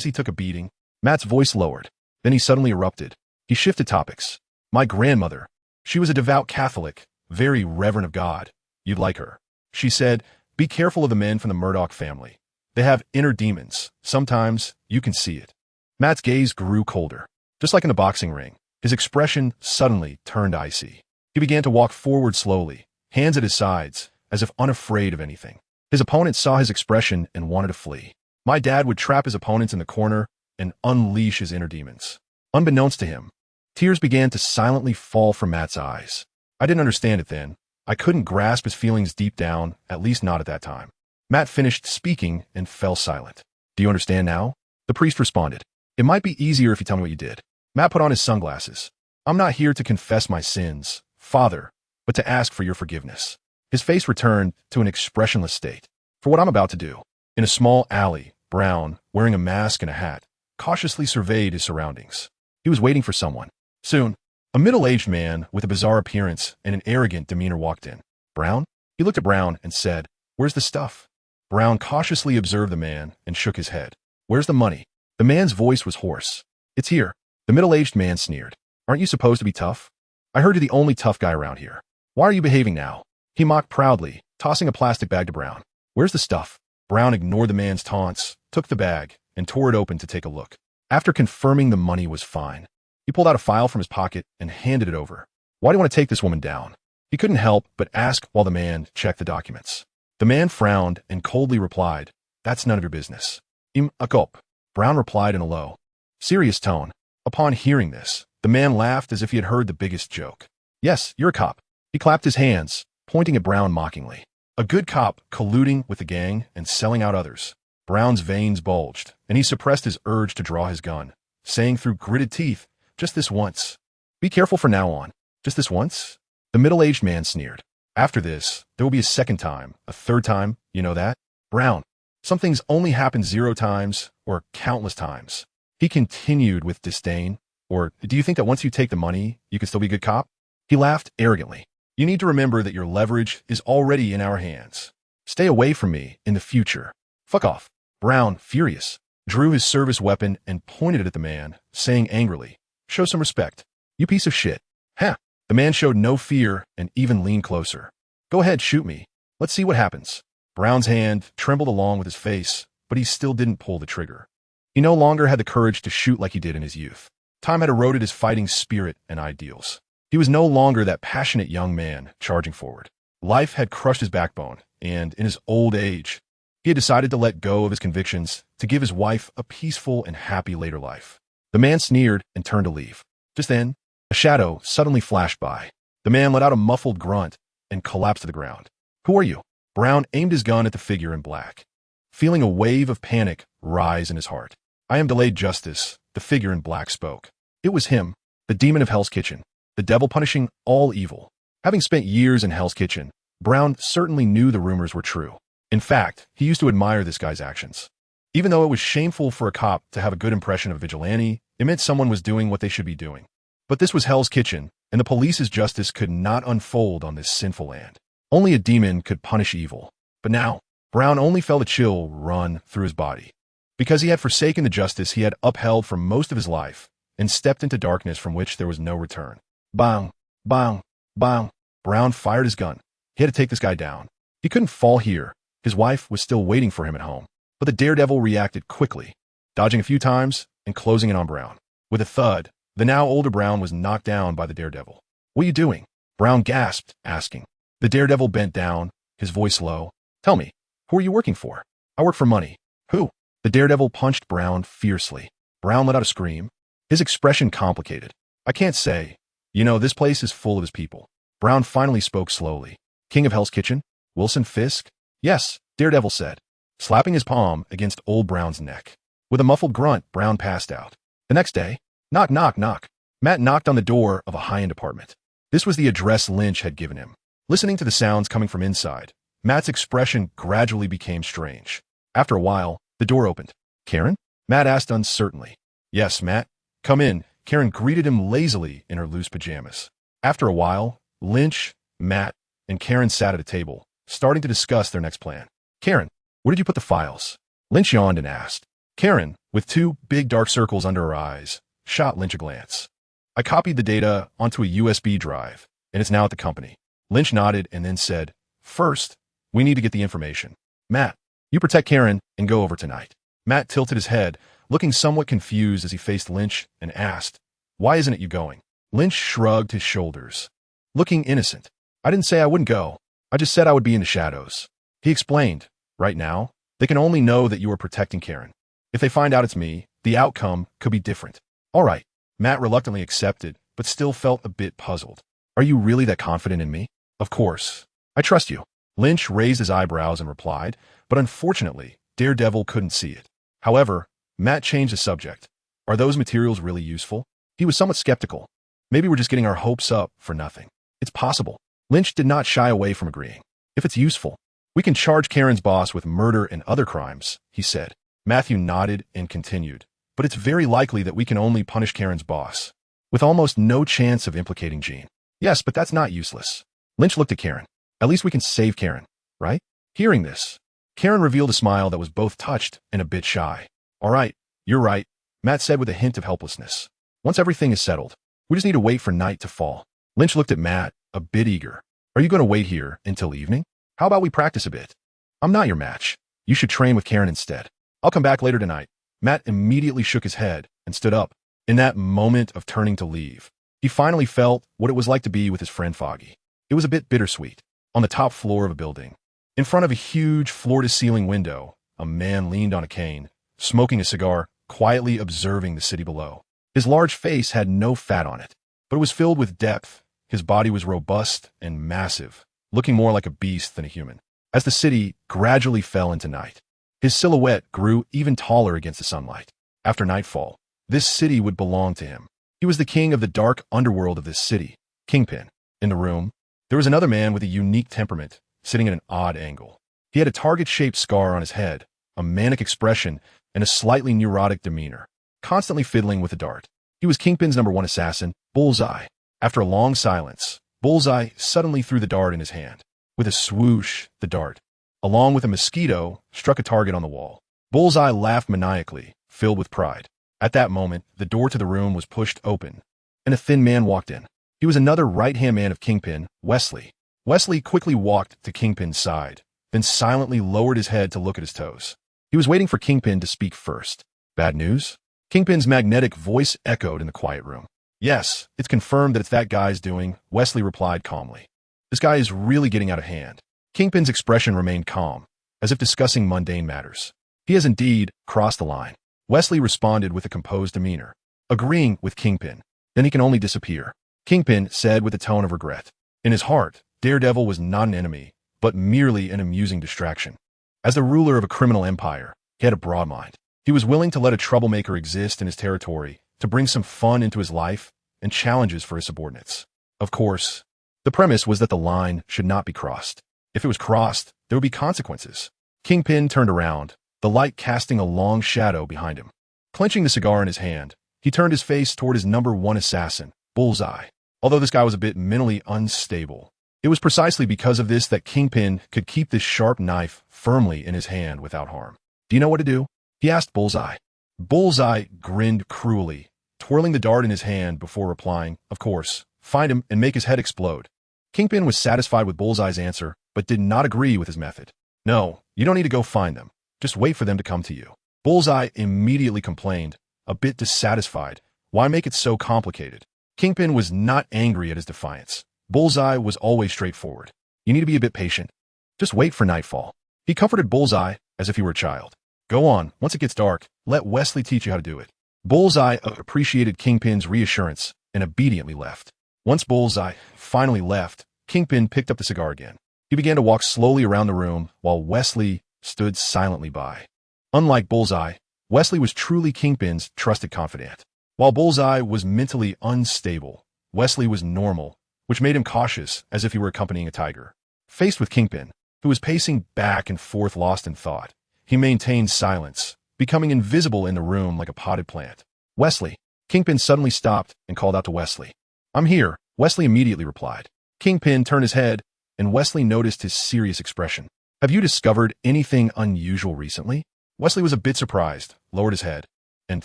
he took a beating." Matt's voice lowered. Then he suddenly erupted. He shifted topics. "My grandmother. She was a devout Catholic, very reverent of God. You'd like her. She said, be careful of the men from the Murdoch family. They have inner demons. Sometimes you can see it. Matt's gaze grew colder. Just like in a boxing ring, his expression suddenly turned icy. He began to walk forward slowly, hands at his sides, as if unafraid of anything. His opponent saw his expression and wanted to flee. My dad would trap his opponents in the corner and unleash his inner demons. Unbeknownst to him, tears began to silently fall from Matt's eyes. I didn't understand it then. I couldn't grasp his feelings deep down, at least not at that time. Matt finished speaking and fell silent. Do you understand now? The priest responded. It might be easier if you tell me what you did. Matt put on his sunglasses. I'm not here to confess my sins, Father, but to ask for your forgiveness. His face returned to an expressionless state. For what I'm about to do. In a small alley, Brown, wearing a mask and a hat, cautiously surveyed his surroundings. He was waiting for someone. Soon, a middle-aged man with a bizarre appearance and an arrogant demeanor walked in. Brown? He looked at Brown and said, Where's the stuff? Brown cautiously observed the man and shook his head. Where's the money? The man's voice was hoarse. It's here. The middle-aged man sneered. Aren't you supposed to be tough? I heard you're the only tough guy around here. Why are you behaving now? He mocked proudly, tossing a plastic bag to Brown. Where's the stuff? Brown ignored the man's taunts, took the bag, and tore it open to take a look. After confirming the money was fine, he pulled out a file from his pocket and handed it over. Why do you want to take this woman down? He couldn't help but ask while the man checked the documents. The man frowned and coldly replied, That's none of your business. Akop. Brown replied in a low, serious tone. Upon hearing this, the man laughed as if he had heard the biggest joke. Yes, you're a cop. He clapped his hands, pointing at Brown mockingly. A good cop colluding with the gang and selling out others. Brown's veins bulged, and he suppressed his urge to draw his gun, saying through gritted teeth, Just this once. Be careful from now on. Just this once? The middle-aged man sneered. After this, there will be a second time, a third time, you know that? Brown, some things only happen 0 times or countless times. He continued with disdain. Or do you think that once you take the money, you can still be a good cop? He laughed arrogantly. You need to remember that your leverage is already in our hands. Stay away from me in the future. Fuck off. Brown, furious, drew his service weapon and pointed it at the man, saying angrily, Show some respect. You piece of shit. Huh. The man showed no fear and even leaned closer. Go ahead, shoot me. Let's see what happens. Brown's hand trembled along with his face, but he still didn't pull the trigger. He no longer had the courage to shoot like he did in his youth. Time had eroded his fighting spirit and ideals. He was no longer that passionate young man charging forward. Life had crushed his backbone, and in his old age, he had decided to let go of his convictions to give his wife a peaceful and happy later life. The man sneered and turned to leave. Just then, a shadow suddenly flashed by. The man let out a muffled grunt and collapsed to the ground. Who are you? Brown aimed his gun at the figure in black, feeling a wave of panic rise in his heart. I am delayed justice, the figure in black spoke. It was him, the demon of Hell's Kitchen, the devil punishing all evil. Having spent years in Hell's Kitchen, Brown certainly knew the rumors were true. In fact, he used to admire this guy's actions. Even though it was shameful for a cop to have a good impression of a vigilante, it meant someone was doing what they should be doing. But this was Hell's Kitchen, and the police's justice could not unfold on this sinful land. Only a demon could punish evil. But now, Brown only felt a chill run through his body. Because he had forsaken the justice he had upheld for most of his life, and stepped into darkness from which there was no return. Bang, bang, bang. Brown fired his gun. He had to take this guy down. He couldn't fall here. His wife was still waiting for him at home. But the daredevil reacted quickly, dodging a few times and closing in on Brown. With a thud, the now older Brown was knocked down by the daredevil. What are you doing? Brown gasped, asking. The daredevil bent down, his voice low. Tell me, who are you working for? I work for money. Who? The daredevil punched Brown fiercely. Brown let out a scream, his expression complicated. I can't say. You know, this place is full of his people. Brown finally spoke slowly. King of Hell's Kitchen? Wilson Fisk? Yes, Daredevil said, slapping his palm against old Brown's neck. With a muffled grunt, Brown passed out. The next day, knock, knock, knock. Matt knocked on the door of a high-end apartment. This was the address Lynch had given him. Listening to the sounds coming from inside, Matt's expression gradually became strange. After a while, the door opened. Karen? Matt asked uncertainly. Yes, Matt. Come in. Karen greeted him lazily in her loose pajamas. After a while, Lynch, Matt, and Karen sat at a table, starting to discuss their next plan. Karen, where did you put the files? Lynch yawned and asked. Karen, with 2 big dark circles under her eyes, shot Lynch a glance. I copied the data onto a USB drive, and it's now at the company. Lynch nodded and then said, First, we need to get the information. Matt, you protect Karen and go over tonight. Matt tilted his head, looking somewhat confused as he faced Lynch and asked, "Why isn't it you going?" Lynch shrugged his shoulders, looking innocent. "I didn't say I wouldn't go. I just said I would be in the shadows." He explained, "Right now, they can only know that you are protecting Karen. If they find out it's me, the outcome could be different." "All right." Matt reluctantly accepted, but still felt a bit puzzled. "Are you really that confident in me?" "Of course. I trust you." Lynch raised his eyebrows and replied, but unfortunately, Daredevil couldn't see it. However, Matt changed the subject. "Are those materials really useful?" He was somewhat skeptical. "Maybe we're just getting our hopes up for nothing." "It's possible." Lynch did not shy away from agreeing. "If it's useful, we can charge Karen's boss with murder and other crimes," he said. Matthew nodded and continued, "But it's very likely that we can only punish Karen's boss, with almost no chance of implicating Jean." "Yes, but that's not useless." Lynch looked at Karen. "At least we can save Karen, right?" Hearing this, Karen revealed a smile that was both touched and a bit shy. "All right, you're right," Matt said with a hint of helplessness. "Once everything is settled, we just need to wait for night to fall." Lynch looked at Matt, a bit eager. "Are you going to wait here until evening? How about we practice a bit?" "I'm not your match. You should train with Karen instead. I'll come back later tonight." Matt immediately shook his head and stood up. In that moment of turning to leave, he finally felt what it was like to be with his friend Foggy. It was a bit bittersweet. On the top floor of a building, in front of a huge floor-to-ceiling window, a man leaned on a cane, smoking a cigar, quietly observing the city below. His large face had no fat on it, but it was filled with depth. His body was robust and massive, looking more like a beast than a human. As the city gradually fell into night, his silhouette grew even taller against the sunlight. After nightfall, this city would belong to him. He was the king of the dark underworld of this city, Kingpin. In the room, there was another man with a unique temperament, sitting at an odd angle. He had a target-shaped scar on his head, a manic expression, and a slightly neurotic demeanor, constantly fiddling with a dart. He was Kingpin's #1 assassin, Bullseye. After a long silence, Bullseye suddenly threw the dart in his hand. With a swoosh, the dart, along with a mosquito, struck a target on the wall. Bullseye laughed maniacally, filled with pride. At that moment, the door to the room was pushed open, and a thin man walked in. He was another right-hand man of Kingpin, Wesley. Wesley quickly walked to Kingpin's side, then silently lowered his head to look at his toes. He was waiting for Kingpin to speak first. "Bad news?" Kingpin's magnetic voice echoed in the quiet room. "Yes, it's confirmed that it's that guy's doing," Wesley replied calmly. "This guy is really getting out of hand." Kingpin's expression remained calm, as if discussing mundane matters. "He has indeed crossed the line." Wesley responded with a composed demeanor, agreeing with Kingpin. "Then he can only disappear," Kingpin said with a tone of regret. In his heart, Daredevil was not an enemy, but merely an amusing distraction. As the ruler of a criminal empire, he had a broad mind. He was willing to let a troublemaker exist in his territory to bring some fun into his life and challenges for his subordinates. Of course, the premise was that the line should not be crossed. If it was crossed, there would be consequences. Kingpin turned around, the light casting a long shadow behind him. Clenching the cigar in his hand, he turned his face toward his #1 assassin, Bullseye. Although this guy was a bit mentally unstable, it was precisely because of this that Kingpin could keep this sharp knife firmly in his hand without harm. "Do you know what to do?" he asked Bullseye. Bullseye grinned cruelly, twirling the dart in his hand before replying, "Of course, find him and make his head explode." Kingpin was satisfied with Bullseye's answer, but did not agree with his method. "No, you don't need to go find them. Just wait for them to come to you." Bullseye immediately complained, a bit dissatisfied. "Why make it so complicated?" Kingpin was not angry at his defiance. Bullseye was always straightforward. "You need to be a bit patient. Just wait for nightfall." He comforted Bullseye as if he were a child. "Go on, once it gets dark, let Wesley teach you how to do it." Bullseye appreciated Kingpin's reassurance and obediently left. Once Bullseye finally left, Kingpin picked up the cigar again. He began to walk slowly around the room while Wesley stood silently by. Unlike Bullseye, Wesley was truly Kingpin's trusted confidant. While Bullseye was mentally unstable, Wesley was normal, which made him cautious as if he were accompanying a tiger. Faced with Kingpin, who was pacing back and forth lost in thought, he maintained silence, becoming invisible in the room like a potted plant. "Wesley." Kingpin suddenly stopped and called out to Wesley. "I'm here," Wesley immediately replied. Kingpin turned his head, and Wesley noticed his serious expression. "Have you discovered anything unusual recently?" Wesley was a bit surprised, lowered his head, and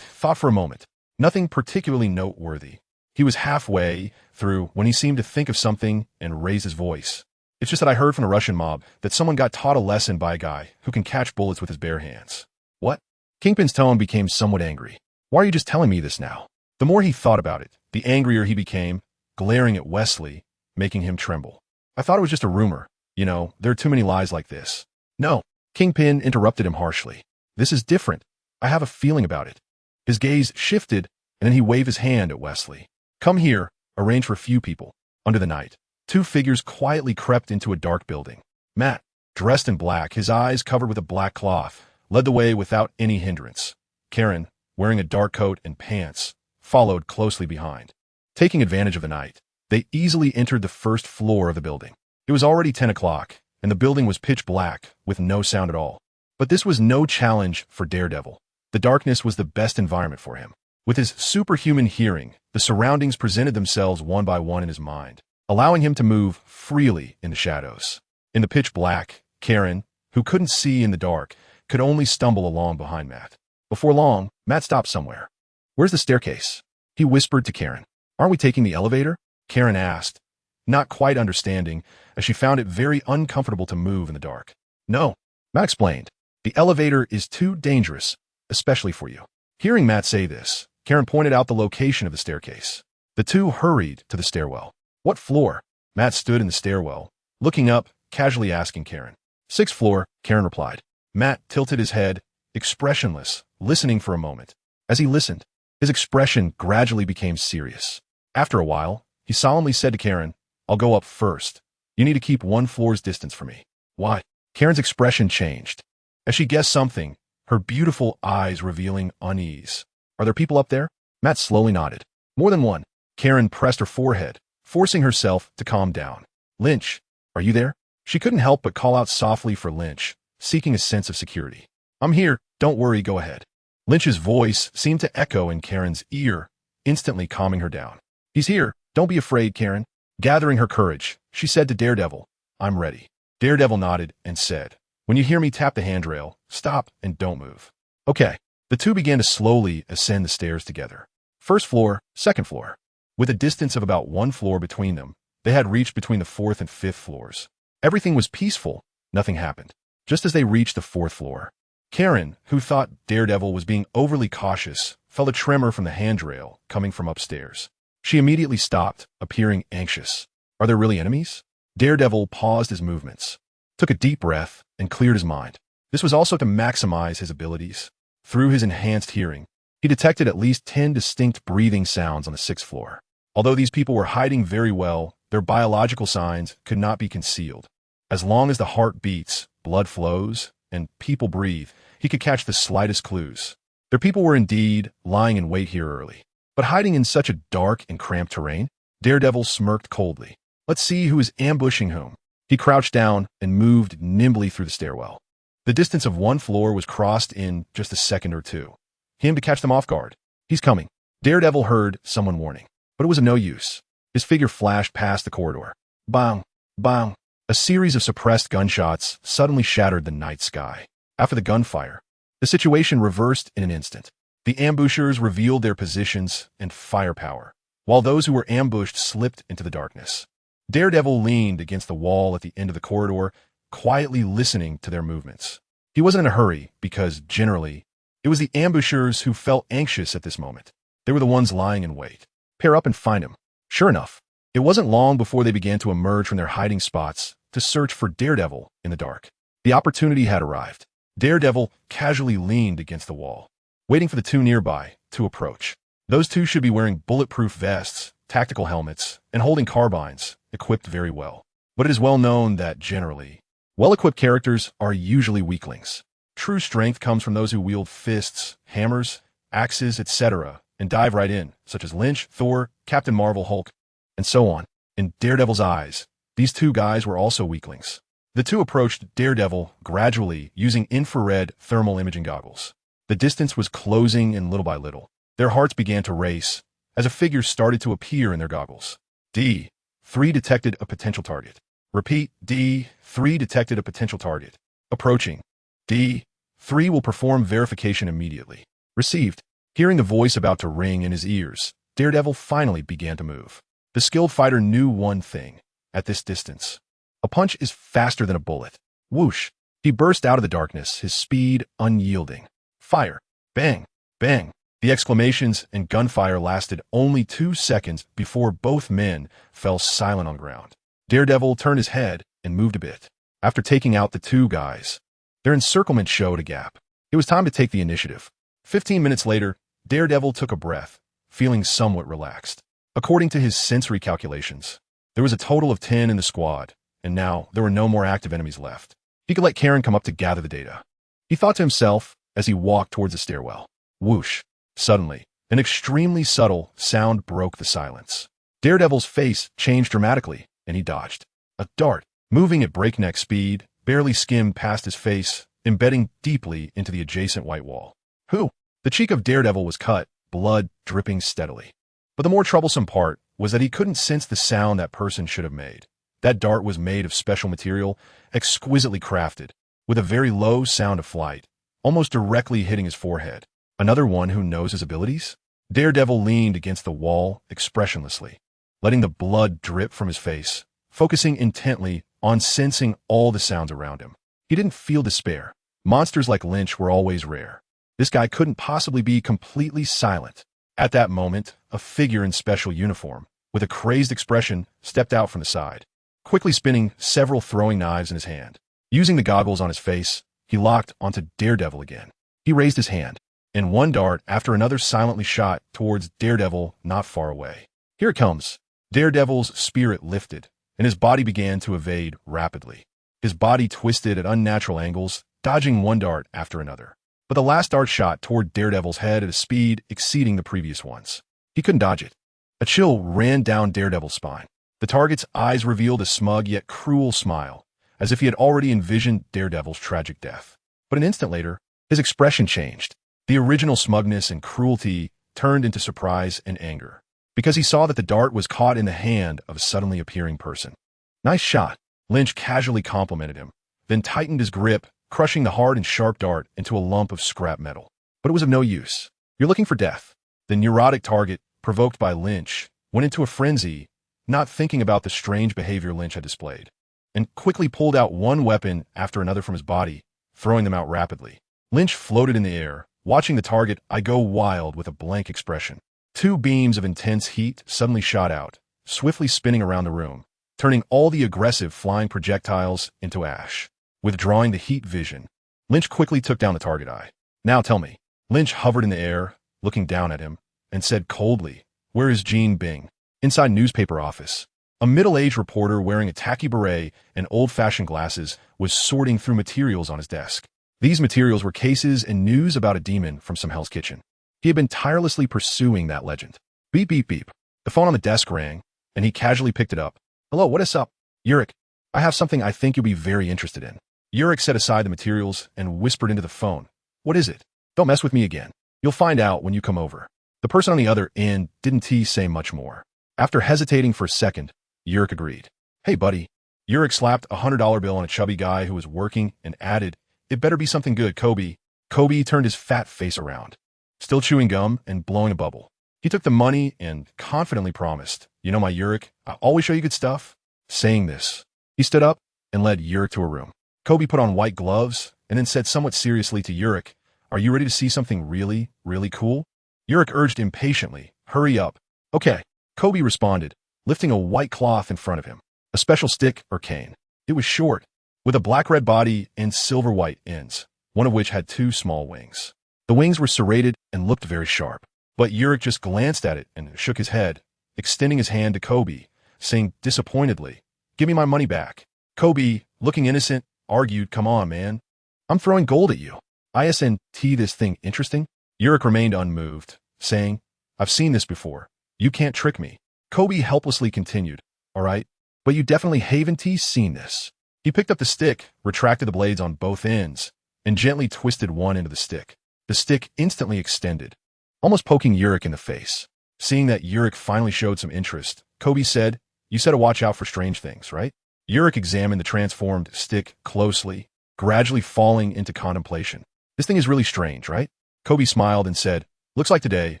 thought for a moment. Nothing particularly noteworthy. He was halfway through when he seemed to think of something and raised his voice. It's just that I heard from the Russian mob that someone got taught a lesson by a guy who can catch bullets with his bare hands. What? Kingpin's tone became somewhat angry. Why are you just telling me this now? The more he thought about it, the angrier he became, glaring at Wesley, making him tremble. I thought it was just a rumor. You know, there are too many lies like this. No, Kingpin interrupted him harshly. This is different. I have a feeling about it. His gaze shifted, and then he waved his hand at Wesley. Come here, arrange for a few people. Under the night, two figures quietly crept into a dark building. Matt, dressed in black, his eyes covered with a black cloth, led the way without any hindrance. Karen, wearing a dark coat and pants, followed closely behind. Taking advantage of the night, they easily entered the first floor of the building. It was already 10 o'clock, and the building was pitch black, with no sound at all. But this was no challenge for Daredevil. The darkness was the best environment for him. With his superhuman hearing, the surroundings presented themselves one by one in his mind, allowing him to move freely in the shadows. In the pitch black, Karen, who couldn't see in the dark, could only stumble along behind Matt. Before long, Matt stopped somewhere. Where's the staircase? He whispered to Karen. Aren't we taking the elevator? Karen asked, not quite understanding, as she found it very uncomfortable to move in the dark. No, Matt explained. The elevator is too dangerous, especially for you. Hearing Matt say this, Karen pointed out the location of the staircase. The two hurried to the stairwell. What floor? Matt stood in the stairwell, looking up, casually asking Karen. 6th floor, Karen replied. Matt tilted his head, expressionless, listening for a moment. As he listened, his expression gradually became serious. After a while, he solemnly said to Karen, I'll go up first. You need to keep 1 floor's distance from me. Why? Karen's expression changed. As she guessed something, her beautiful eyes revealing unease. Are there people up there? Matt slowly nodded. More than one. Karen pressed her forehead, forcing herself to calm down. Lynch, are you there? She couldn't help but call out softly for Lynch, seeking a sense of security. I'm here, don't worry, go ahead. Lynch's voice seemed to echo in Karen's ear, instantly calming her down. He's here, don't be afraid, Karen. Gathering her courage, she said to Daredevil, I'm ready. Daredevil nodded and said, when you hear me tap the handrail, stop and don't move. Okay. The two began to slowly ascend the stairs together. 1st floor, 2nd floor. With a distance of about 1 floor between them, they had reached between the 4th and 5th floors. Everything was peaceful. Nothing happened. Just as they reached the 4th floor, Karen, who thought Daredevil was being overly cautious, felt a tremor from the handrail coming from upstairs. She immediately stopped, appearing anxious. Are there really enemies? Daredevil paused his movements, took a deep breath, and cleared his mind. This was also to maximize his abilities. Through his enhanced hearing, he detected at least 10 distinct breathing sounds on the 6th floor. Although these people were hiding very well, their biological signs could not be concealed. As long as the heart beats, blood flows, and people breathe, he could catch the slightest clues. Their people were indeed lying in wait here early. But hiding in such a dark and cramped terrain, Daredevil smirked coldly. Let's see who is ambushing whom. He crouched down and moved nimbly through the stairwell. The distance of 1 floor was crossed in just a second or two. He aimed to catch them off guard. He's coming. Daredevil heard someone warning, but it was of no use. His figure flashed past the corridor. Bang! Bang! A series of suppressed gunshots suddenly shattered the night sky. After the gunfire, the situation reversed in an instant. The ambushers revealed their positions and firepower, while those who were ambushed slipped into the darkness. Daredevil leaned against the wall at the end of the corridor, quietly listening to their movements. He wasn't in a hurry because, generally, it was the ambushers who felt anxious at this moment. They were the ones lying in wait. Pair up and find him. Sure enough, it wasn't long before they began to emerge from their hiding spots to search for Daredevil in the dark. The opportunity had arrived. Daredevil casually leaned against the wall, waiting for the two nearby to approach. Those two should be wearing bulletproof vests, tactical helmets, and holding carbines, equipped very well. But it is well known that, generally, well-equipped characters are usually weaklings. True strength comes from those who wield fists, hammers, axes, etc., and dive right in, such as Lynch, Thor, Captain Marvel, Hulk, and so on. In Daredevil's eyes, these two guys were also weaklings. The two approached Daredevil gradually using infrared thermal imaging goggles. The distance was closing in little by little. Their hearts began to race as a figure started to appear in their goggles. D3 detected a potential target. Repeat, D3 detected a potential target. Approaching. D3 will perform verification immediately. Received. Hearing the voice about to ring in his ears, Daredevil finally began to move. The skilled fighter knew one thing. At this distance, A punch is faster than a bullet. Whoosh! He burst out of the darkness, his speed unyielding. Fire! Bang! Bang! The exclamations and gunfire lasted only 2 seconds before both men fell silent on the ground. Daredevil turned his head and moved a bit. After taking out the two guys, their encirclement showed a gap. It was time to take the initiative. 15 minutes later, Daredevil took a breath, feeling somewhat relaxed. According to his sensory calculations, there was a total of 10 in the squad, and now there were no more active enemies left. He could let Karen come up to gather the data. He thought to himself as he walked towards the stairwell. Whoosh! Suddenly, an extremely subtle sound broke the silence. Daredevil's face changed dramatically, and he dodged. A dart, moving at breakneck speed, barely skimmed past his face, embedding deeply into the adjacent white wall. Who? The cheek of Daredevil was cut, blood dripping steadily. But the more troublesome part was that he couldn't sense the sound that person should have made. That dart was made of special material, exquisitely crafted, with a very low sound of flight, almost directly hitting his forehead. Another one who knows his abilities? Daredevil leaned against the wall expressionlessly, letting the blood drip from his face, focusing intently on sensing all the sounds around him. He didn't feel despair. Monsters like Lynch were always rare. This guy couldn't possibly be completely silent. At that moment, a figure in special uniform, with a crazed expression, stepped out from the side, quickly spinning several throwing knives in his hand. Using the goggles on his face, he locked onto Daredevil again. He raised his hand, and one dart after another silently shot towards Daredevil not far away. Here it comes. Daredevil's spirit lifted, and his body began to evade rapidly. His body twisted at unnatural angles, dodging one dart after another. But the last dart shot toward Daredevil's head at a speed exceeding the previous ones. He couldn't dodge it. A chill ran down Daredevil's spine. The target's eyes revealed a smug yet cruel smile, as if he had already envisioned Daredevil's tragic death. But an instant later, his expression changed. The original smugness and cruelty turned into surprise and anger, because he saw that the dart was caught in the hand of a suddenly appearing person. Nice shot, Lynch casually complimented him, then tightened his grip, crushing the hard and sharp dart into a lump of scrap metal. But it was of no use. You're looking for death. The neurotic target, provoked by Lynch, went into a frenzy, not thinking about the strange behavior Lynch had displayed, and quickly pulled out one weapon after another from his body, throwing them out rapidly. Lynch floated in the air, watching the target go wild with a blank expression. 2 beams of intense heat suddenly shot out, swiftly spinning around the room, turning all the aggressive flying projectiles into ash. Withdrawing the heat vision, Lynch quickly took down the target eye. Now tell me. Lynch hovered in the air, looking down at him, and said coldly, "Where is Jean Bing?" Inside newspaper office, a middle-aged reporter wearing a tacky beret and old-fashioned glasses was sorting through materials on his desk. These materials were cases and news about a demon from some Hell's Kitchen. He had been tirelessly pursuing that legend. Beep, beep, beep. The phone on the desk rang, and he casually picked it up. "Hello, what is up?" "Yurik, I have something I think you'll be very interested in." Yurik set aside the materials and whispered into the phone. "What is it?" "Don't mess with me again. You'll find out when you come over." The person on the other end didn't say much more. After hesitating for a second, Yurik agreed. "Hey, buddy." Yurik slapped a $100 bill on a chubby guy who was working and added, "It better be something good, Kobe." Kobe turned his fat face around, still chewing gum and blowing a bubble. He took the money and confidently promised, "You know my Yurik, I'll always show you good stuff." Saying this, he stood up and led Yurik to a room. Kobe put on white gloves and then said somewhat seriously to Yurik, "Are you ready to see something really, really cool?" Yurik urged impatiently, "Hurry up." "Okay," Kobe responded, lifting a white cloth in front of him. A special stick or cane. It was short, with a black-red body and silver-white ends, one of which had 2 small wings. The wings were serrated and looked very sharp. But Yurik just glanced at it and shook his head, extending his hand to Kobe, saying disappointedly, "Give me my money back." Kobe, looking innocent, argued, "Come on, man. I'm throwing gold at you. Isn't this thing interesting?" Yurik remained unmoved, saying, "I've seen this before. You can't trick me." Kobe helplessly continued, "All right, but you definitely haven't seen this." He picked up the stick, retracted the blades on both ends, and gently twisted one end of the stick. The stick instantly extended, almost poking Yurik in the face. Seeing that Yurik finally showed some interest, Kobe said, "You said to watch out for strange things, right?" Yurik examined the transformed stick closely, gradually falling into contemplation. "This thing is really strange, right?" Kobe smiled and said, "Looks like today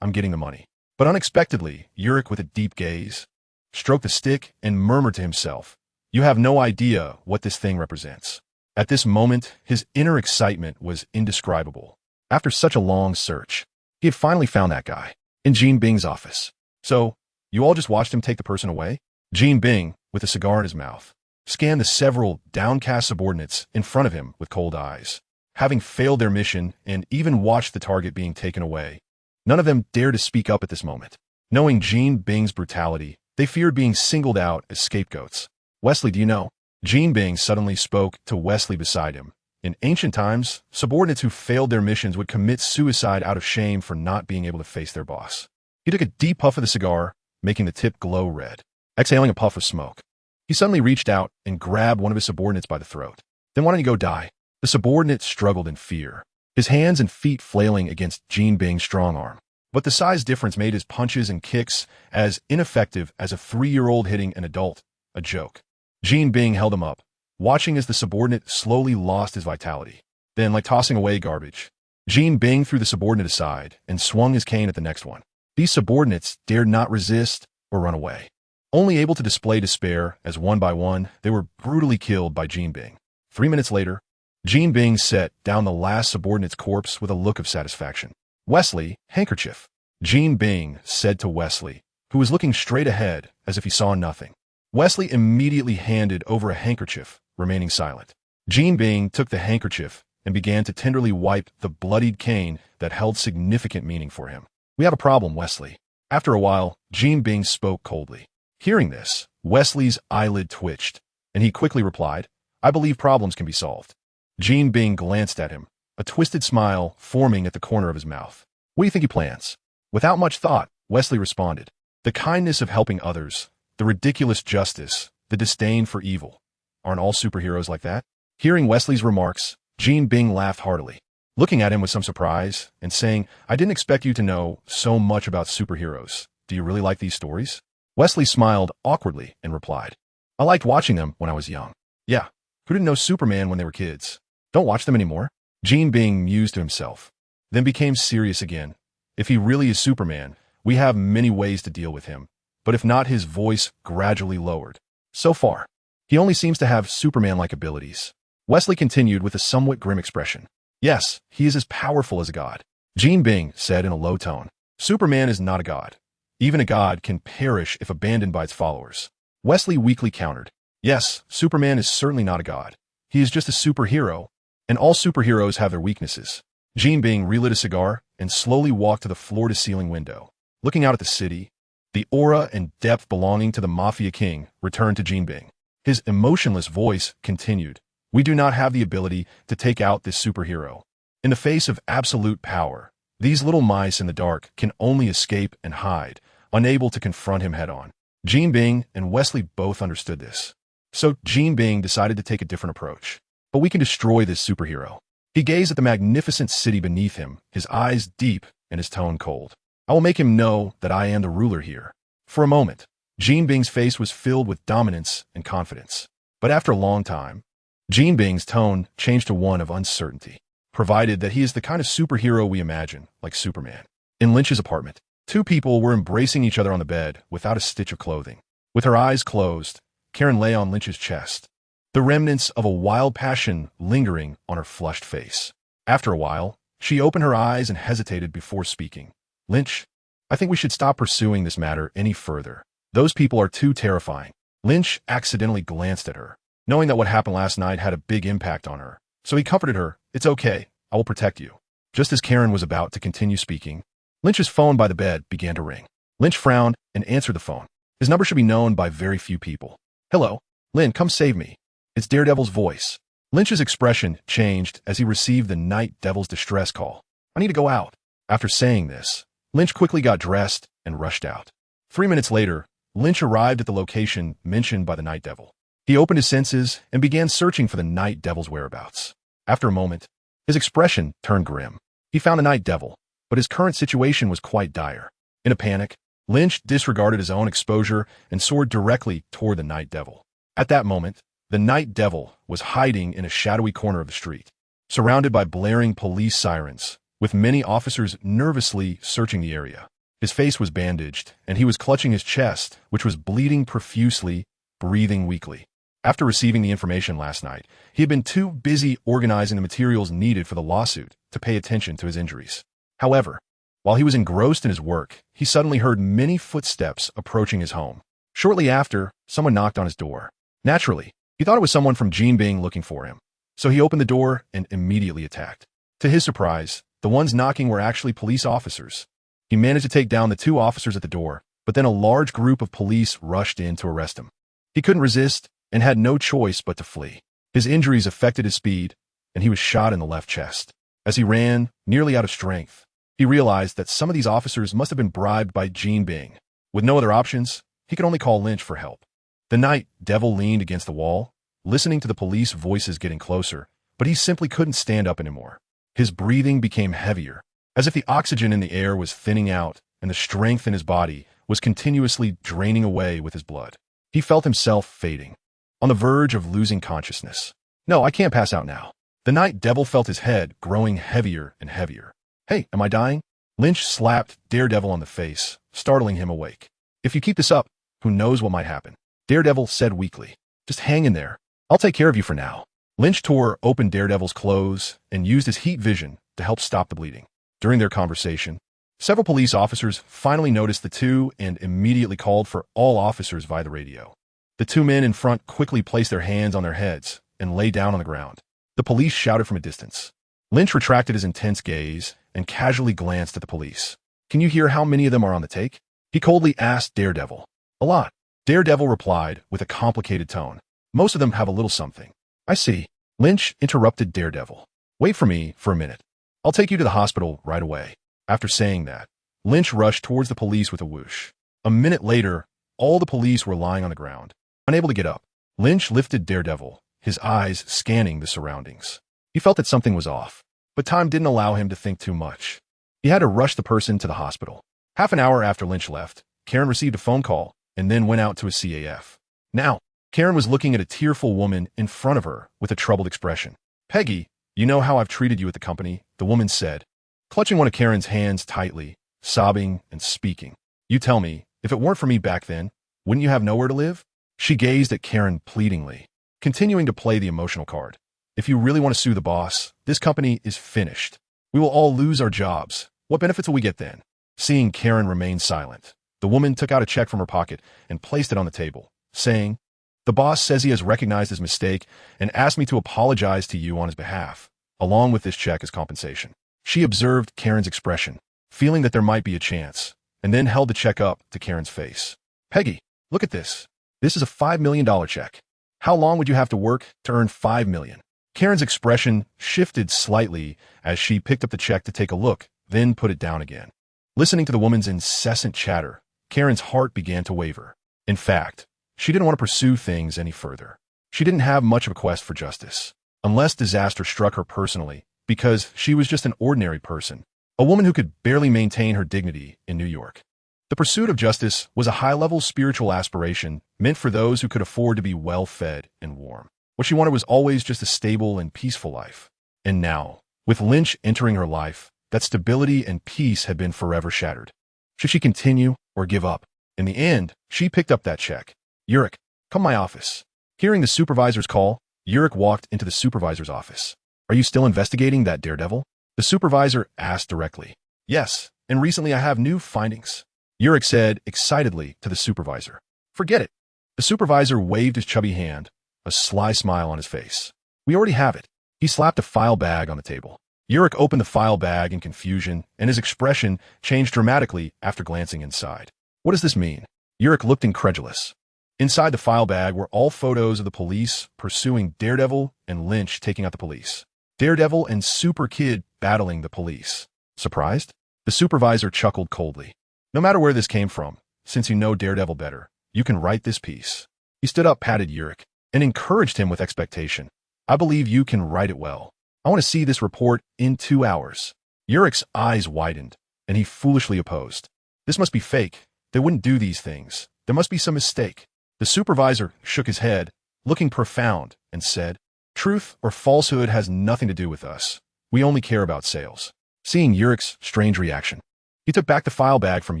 I'm getting the money." But unexpectedly, Yurik, with a deep gaze, stroked the stick and murmured to himself, You have no idea what this thing represents. At this moment, his inner excitement was indescribable. After such a long search, he had finally found that guy in Jean Bing's office. So, you all just watched him take the person away? Jean Bing, with a cigar in his mouth, scanned the several downcast subordinates in front of him with cold eyes. Having failed their mission and even watched the target being taken away, none of them dared to speak up at this moment. Knowing Jean Bing's brutality, they feared being singled out as scapegoats. Wesley, do you know? Jean Bing suddenly spoke to Wesley beside him. In ancient times, subordinates who failed their missions would commit suicide out of shame for not being able to face their boss. He took a deep puff of the cigar, making the tip glow red. Exhaling a puff of smoke, he suddenly reached out and grabbed one of his subordinates by the throat. Then why don't you go die? The subordinate struggled in fear, his hands and feet flailing against Jean Bing's strong arm. But the size difference made his punches and kicks as ineffective as a 3-year-old hitting an adult, a joke. Jean Bing held him up, watching as the subordinate slowly lost his vitality. Then, like tossing away garbage, Jean Bing threw the subordinate aside and swung his cane at the next one. These subordinates dared not resist or run away. Only able to display despair as one by one, they were brutally killed by Jean Bing. 3 minutes later, Jean Bing set down the last subordinate's corpse with a look of satisfaction. Wesley, handkerchief. Jean Bing said to Wesley, who was looking straight ahead as if he saw nothing. Wesley immediately handed over a handkerchief, remaining silent. Jean Bing took the handkerchief and began to tenderly wipe the bloodied cane that held significant meaning for him. We have a problem, Wesley. After a while, Jean Bing spoke coldly. Hearing this, Wesley's eyelid twitched, and he quickly replied, I believe problems can be solved. Jean Bing glanced at him, a twisted smile forming at the corner of his mouth. What do you think he plans? Without much thought, Wesley responded. The kindness of helping others, the ridiculous justice, the disdain for evil. Aren't all superheroes like that? Hearing Wesley's remarks, Jean Bing laughed heartily, looking at him with some surprise and saying, I didn't expect you to know so much about superheroes. Do you really like these stories? Wesley smiled awkwardly and replied, I liked watching them when I was young. Yeah, who didn't know Superman when they were kids? Don't watch them anymore. Jean Bing mused to himself, then became serious again. If he really is Superman, we have many ways to deal with him. But if not, his voice gradually lowered. So far, he only seems to have Superman-like abilities. Wesley continued with a somewhat grim expression. Yes, he is as powerful as a god. Jean Bing said in a low tone, Superman is not a god. Even a god can perish if abandoned by its followers. Wesley weakly countered, yes, Superman is certainly not a god. He is just a superhero, and all superheroes have their weaknesses. Jean Bing relit a cigar and slowly walked to the floor-to-ceiling window. Looking out at the city, the aura and depth belonging to the Mafia King returned to Jean Bing. His emotionless voice continued, we do not have the ability to take out this superhero. In the face of absolute power, these little mice in the dark can only escape and hide, unable to confront him head-on. Jean Bing and Wesley both understood this. So Jean Bing decided to take a different approach. But we can destroy this superhero. He gazed at the magnificent city beneath him, his eyes deep and his tone cold. I will make him know that I am the ruler here. For a moment, Jean Bing's face was filled with dominance and confidence. But after a long time, Jean Bing's tone changed to one of uncertainty, provided that he is the kind of superhero we imagine, like Superman. In Lynch's apartment, two people were embracing each other on the bed without a stitch of clothing. With her eyes closed, Karen lay on Lynch's chest, the remnants of a wild passion lingering on her flushed face. After a while, she opened her eyes and hesitated before speaking. Lynch, I think we should stop pursuing this matter any further. Those people are too terrifying. Lynch accidentally glanced at her, knowing that what happened last night had a big impact on her. So he comforted her, it's okay, I will protect you. Just as Karen was about to continue speaking, Lynch's phone by the bed began to ring. Lynch frowned and answered the phone. His number should be known by very few people. Hello, Lynn, come save me. It's Daredevil's voice. Lynch's expression changed as he received the Night Devil's distress call. I need to go out. After saying this, Lynch quickly got dressed and rushed out. 3 minutes later, Lynch arrived at the location mentioned by the Night Devil. He opened his senses and began searching for the Night Devil's whereabouts. After a moment, his expression turned grim. He found the Night Devil, but his current situation was quite dire. In a panic, Lynch disregarded his own exposure and soared directly toward the Night Devil. At that moment, the Night Devil was hiding in a shadowy corner of the street, surrounded by blaring police sirens, with many officers nervously searching the area. His face was bandaged, and he was clutching his chest, which was bleeding profusely, breathing weakly. After receiving the information last night, he had been too busy organizing the materials needed for the lawsuit to pay attention to his injuries. However, while he was engrossed in his work, he suddenly heard many footsteps approaching his home. Shortly after, someone knocked on his door. Naturally, he thought it was someone from Jinbing looking for him, so he opened the door and immediately attacked. To his surprise, the ones knocking were actually police officers. He managed to take down the two officers at the door, but then a large group of police rushed in to arrest him. He couldn't resist and had no choice but to flee. His injuries affected his speed, and he was shot in the left chest. As he ran, nearly out of strength, he realized that some of these officers must have been bribed by Jinbing. With no other options, he could only call Lynch for help. The night devil leaned against the wall, listening to the police voices getting closer, but he simply couldn't stand up anymore. His breathing became heavier, as if the oxygen in the air was thinning out and the strength in his body was continuously draining away with his blood. He felt himself fading, on the verge of losing consciousness. No, I can't pass out now. The night devil felt his head growing heavier and heavier. Hey, am I dying? Lynch slapped Daredevil on the face, startling him awake. If you keep this up, who knows what might happen? Daredevil said weakly. Just hang in there. I'll take care of you for now. Lynch tore open Daredevil's clothes and used his heat vision to help stop the bleeding. During their conversation, several police officers finally noticed the two and immediately called for all officers via the radio. The two men in front quickly placed their hands on their heads and lay down on the ground. The police shouted from a distance. Lynch retracted his intense gaze and casually glanced at the police. Can you hear how many of them are on the take? He coldly asked Daredevil. A lot. Daredevil replied with a complicated tone. Most of them have a little something. I see. Lynch interrupted Daredevil. Wait for me for a minute. I'll take you to the hospital right away. After saying that, Lynch rushed towards the police with a whoosh. A minute later, all the police were lying on the ground, unable to get up. Lynch lifted Daredevil, his eyes scanning the surroundings. He felt that something was off, but time didn't allow him to think too much. He had to rush the person to the hospital. Half an hour after Lynch left, Karen received a phone call and then went out to a CAF. Now, Karen was looking at a tearful woman in front of her with a troubled expression. Peggy, you know how I've treated you at the company, the woman said, clutching one of Karen's hands tightly, sobbing and speaking. You tell me, if it weren't for me back then, wouldn't you have nowhere to live? She gazed at Karen pleadingly, continuing to play the emotional card. If you really want to sue the boss, this company is finished. We will all lose our jobs. What benefits will we get then? Seeing Karen remain silent, the woman took out a check from her pocket and placed it on the table, saying, the boss says he has recognized his mistake and asked me to apologize to you on his behalf, along with this check as compensation. She observed Karen's expression, feeling that there might be a chance, and then held the check up to Karen's face. Peggy, look at this. This is a $5 million check. How long would you have to work to earn $5 million? Karen's expression shifted slightly as she picked up the check to take a look, then put it down again. Listening to the woman's incessant chatter, Karen's heart began to waver. In fact, she didn't want to pursue things any further. She didn't have much of a quest for justice, unless disaster struck her personally, because she was just an ordinary person, a woman who could barely maintain her dignity in New York. The pursuit of justice was a high-level spiritual aspiration meant for those who could afford to be well-fed and warm. What she wanted was always just a stable and peaceful life. And now, with Lynch entering her life, that stability and peace had been forever shattered. Should she continue or give up? In the end, she picked up that check. Yurik, come my office. Hearing the supervisor's call, Yurik walked into the supervisor's office. Are you still investigating that Daredevil? The supervisor asked directly. Yes, and recently I have new findings. Yurik said excitedly to the supervisor. Forget it. The supervisor waved his chubby hand, a sly smile on his face. We already have it. He slapped a file bag on the table. Yurik opened the file bag in confusion, and his expression changed dramatically after glancing inside. What does this mean? Yurik looked incredulous. Inside the file bag were all photos of the police pursuing Daredevil and Lynch taking out the police. Daredevil and Super Kid battling the police. Surprised? The supervisor chuckled coldly. No matter where this came from, since you know Daredevil better, you can write this piece. He stood up, patted Yurik, and encouraged him with expectation. I believe you can write it well. I want to see this report in 2 hours. Yurik's eyes widened, and he foolishly opposed. This must be fake. They wouldn't do these things. There must be some mistake. The supervisor shook his head, looking profound, and said, Truth or falsehood has nothing to do with us. We only care about sales. Seeing Yurik's strange reaction, he took back the file bag from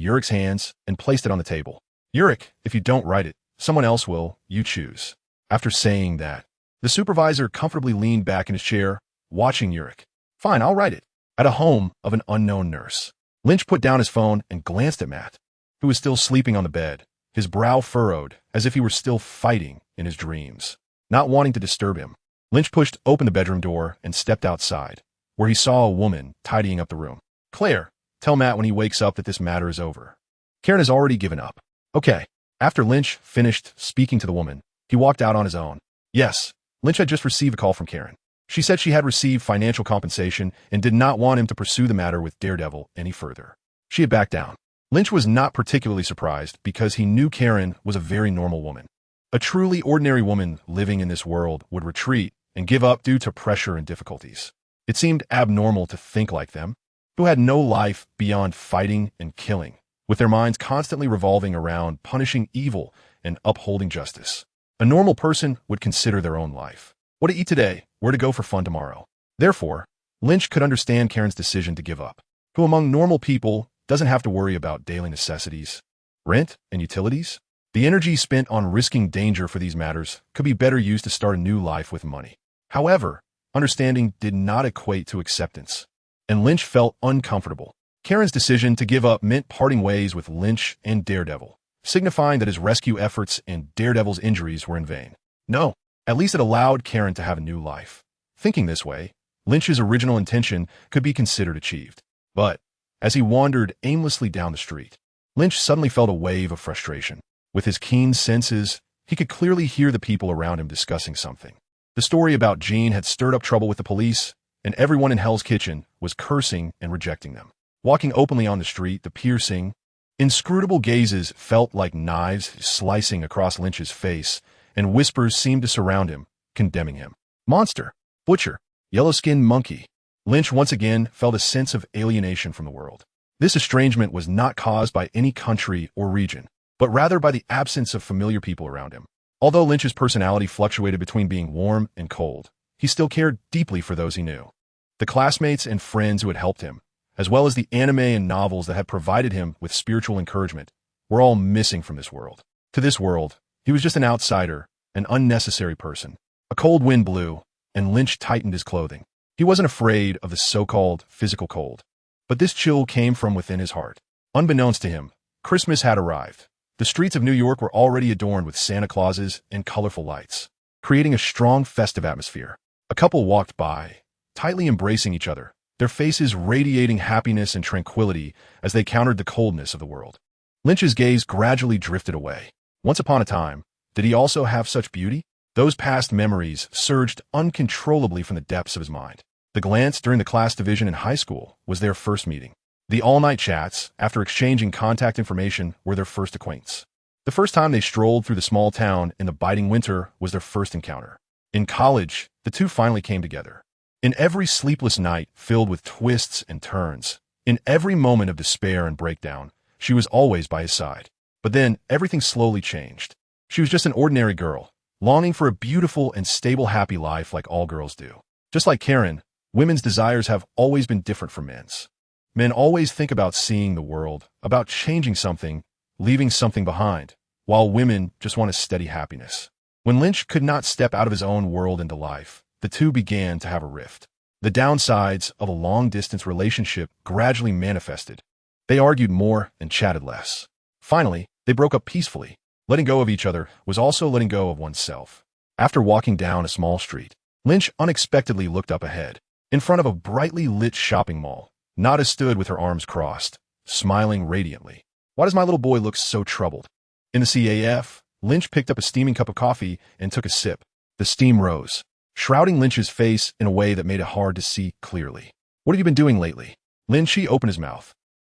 Yurik's hands and placed it on the table. Yurik, if you don't write it, someone else will. You choose. After saying that, the supervisor comfortably leaned back in his chair, watching Yurik. Fine, I'll write it. At a home of an unknown nurse. Lynch put down his phone and glanced at Matt, who was still sleeping on the bed, his brow furrowed as if he were still fighting in his dreams. Not wanting to disturb him, Lynch pushed open the bedroom door and stepped outside, where he saw a woman tidying up the room. Claire, tell Matt when he wakes up that this matter is over. Karen has already given up. Okay. After Lynch finished speaking to the woman, he walked out on his own. Yes, Lynch had just received a call from Karen. She said she had received financial compensation and did not want him to pursue the matter with Daredevil any further. She had backed down. Lynch was not particularly surprised because he knew Karen was a very normal woman. A truly ordinary woman living in this world would retreat and give up due to pressure and difficulties. It seemed abnormal to think like them, who had no life beyond fighting and killing, with their minds constantly revolving around punishing evil and upholding justice. A normal person would consider their own life. What to eat today, where to go for fun tomorrow. Therefore, Lynch could understand Karen's decision to give up, who among normal people doesn't have to worry about daily necessities, rent, and utilities. The energy spent on risking danger for these matters could be better used to start a new life with money. However, understanding did not equate to acceptance, and Lynch felt uncomfortable. Karen's decision to give up meant parting ways with Lynch and Daredevil, signifying that his rescue efforts and Daredevil's injuries were in vain. No, at least it allowed Karen to have a new life. Thinking this way, Lynch's original intention could be considered achieved. But, as he wandered aimlessly down the street, Lynch suddenly felt a wave of frustration. With his keen senses, he could clearly hear the people around him discussing something. The story about Jean had stirred up trouble with the police, and everyone in Hell's Kitchen was cursing and rejecting them. Walking openly on the street, the piercing, inscrutable gazes felt like knives slicing across Lynch's face, and whispers seemed to surround him, condemning him. Monster, butcher, yellow-skinned monkey. Lynch once again felt a sense of alienation from the world. This estrangement was not caused by any country or region, but rather by the absence of familiar people around him. Although Lynch's personality fluctuated between being warm and cold, he still cared deeply for those he knew. The classmates and friends who had helped him, as well as the anime and novels that had provided him with spiritual encouragement, were all missing from this world. To this world, he was just an outsider, an unnecessary person. A cold wind blew, and Lynch tightened his clothing. He wasn't afraid of the so-called physical cold, but this chill came from within his heart. Unbeknownst to him, Christmas had arrived. The streets of New York were already adorned with Santa Clauses and colorful lights, creating a strong festive atmosphere. A couple walked by, tightly embracing each other, their faces radiating happiness and tranquility as they countered the coldness of the world. Lynch's gaze gradually drifted away. Once upon a time, did he also have such beauty? Those past memories surged uncontrollably from the depths of his mind. The glance during the class division in high school was their first meeting. The all-night chats, after exchanging contact information, were their first acquaintance. The first time they strolled through the small town in the biting winter was their first encounter. In college, the two finally came together. In every sleepless night filled with twists and turns, in every moment of despair and breakdown, she was always by his side. But then, everything slowly changed. She was just an ordinary girl, longing for a beautiful and stable happy life like all girls do. Just like Karen, women's desires have always been different from men's. Men always think about seeing the world, about changing something, leaving something behind, while women just want a steady happiness. When Lynch could not step out of his own world into life, the two began to have a rift. The downsides of a long-distance relationship gradually manifested. They argued more and chatted less. Finally, they broke up peacefully. Letting go of each other was also letting go of oneself. After walking down a small street, Lynch unexpectedly looked up ahead. In front of a brightly lit shopping mall, Nada stood with her arms crossed, smiling radiantly. Why does my little boy look so troubled? In the CAF, Lynch picked up a steaming cup of coffee and took a sip. The steam rose, shrouding Lynch's face in a way that made it hard to see clearly. What have you been doing lately? Lynch opened his mouth.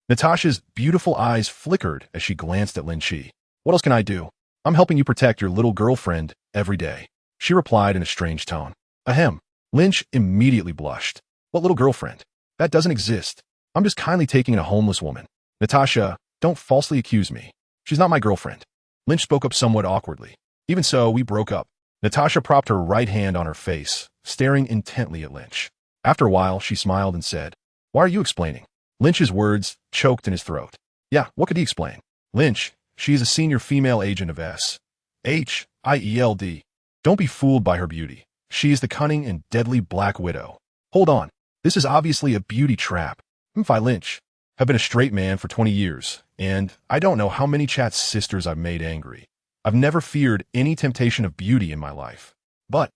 Natasha's beautiful eyes flickered as she glanced at Lynch. What else can I do? I'm helping you protect your little girlfriend every day. She replied in a strange tone. Ahem. Lynch immediately blushed. What little girlfriend? That doesn't exist. I'm just kindly taking in a homeless woman. Natasha, don't falsely accuse me. She's not my girlfriend. Lynch spoke up somewhat awkwardly. Even so, we broke up. Natasha propped her right hand on her face, staring intently at Lynch. After a while, she smiled and said, Why are you explaining? Lynch's words choked in his throat. Yeah, what could he explain? Lynch, she is a senior female agent of S.H.I.E.L.D. Don't be fooled by her beauty. She is the cunning and deadly Black Widow. Hold on. This is obviously a beauty trap. Fei Lynch. I've been a straight man for 20 years, and I don't know how many chat's sisters I've made angry. I've never feared any temptation of beauty in my life. But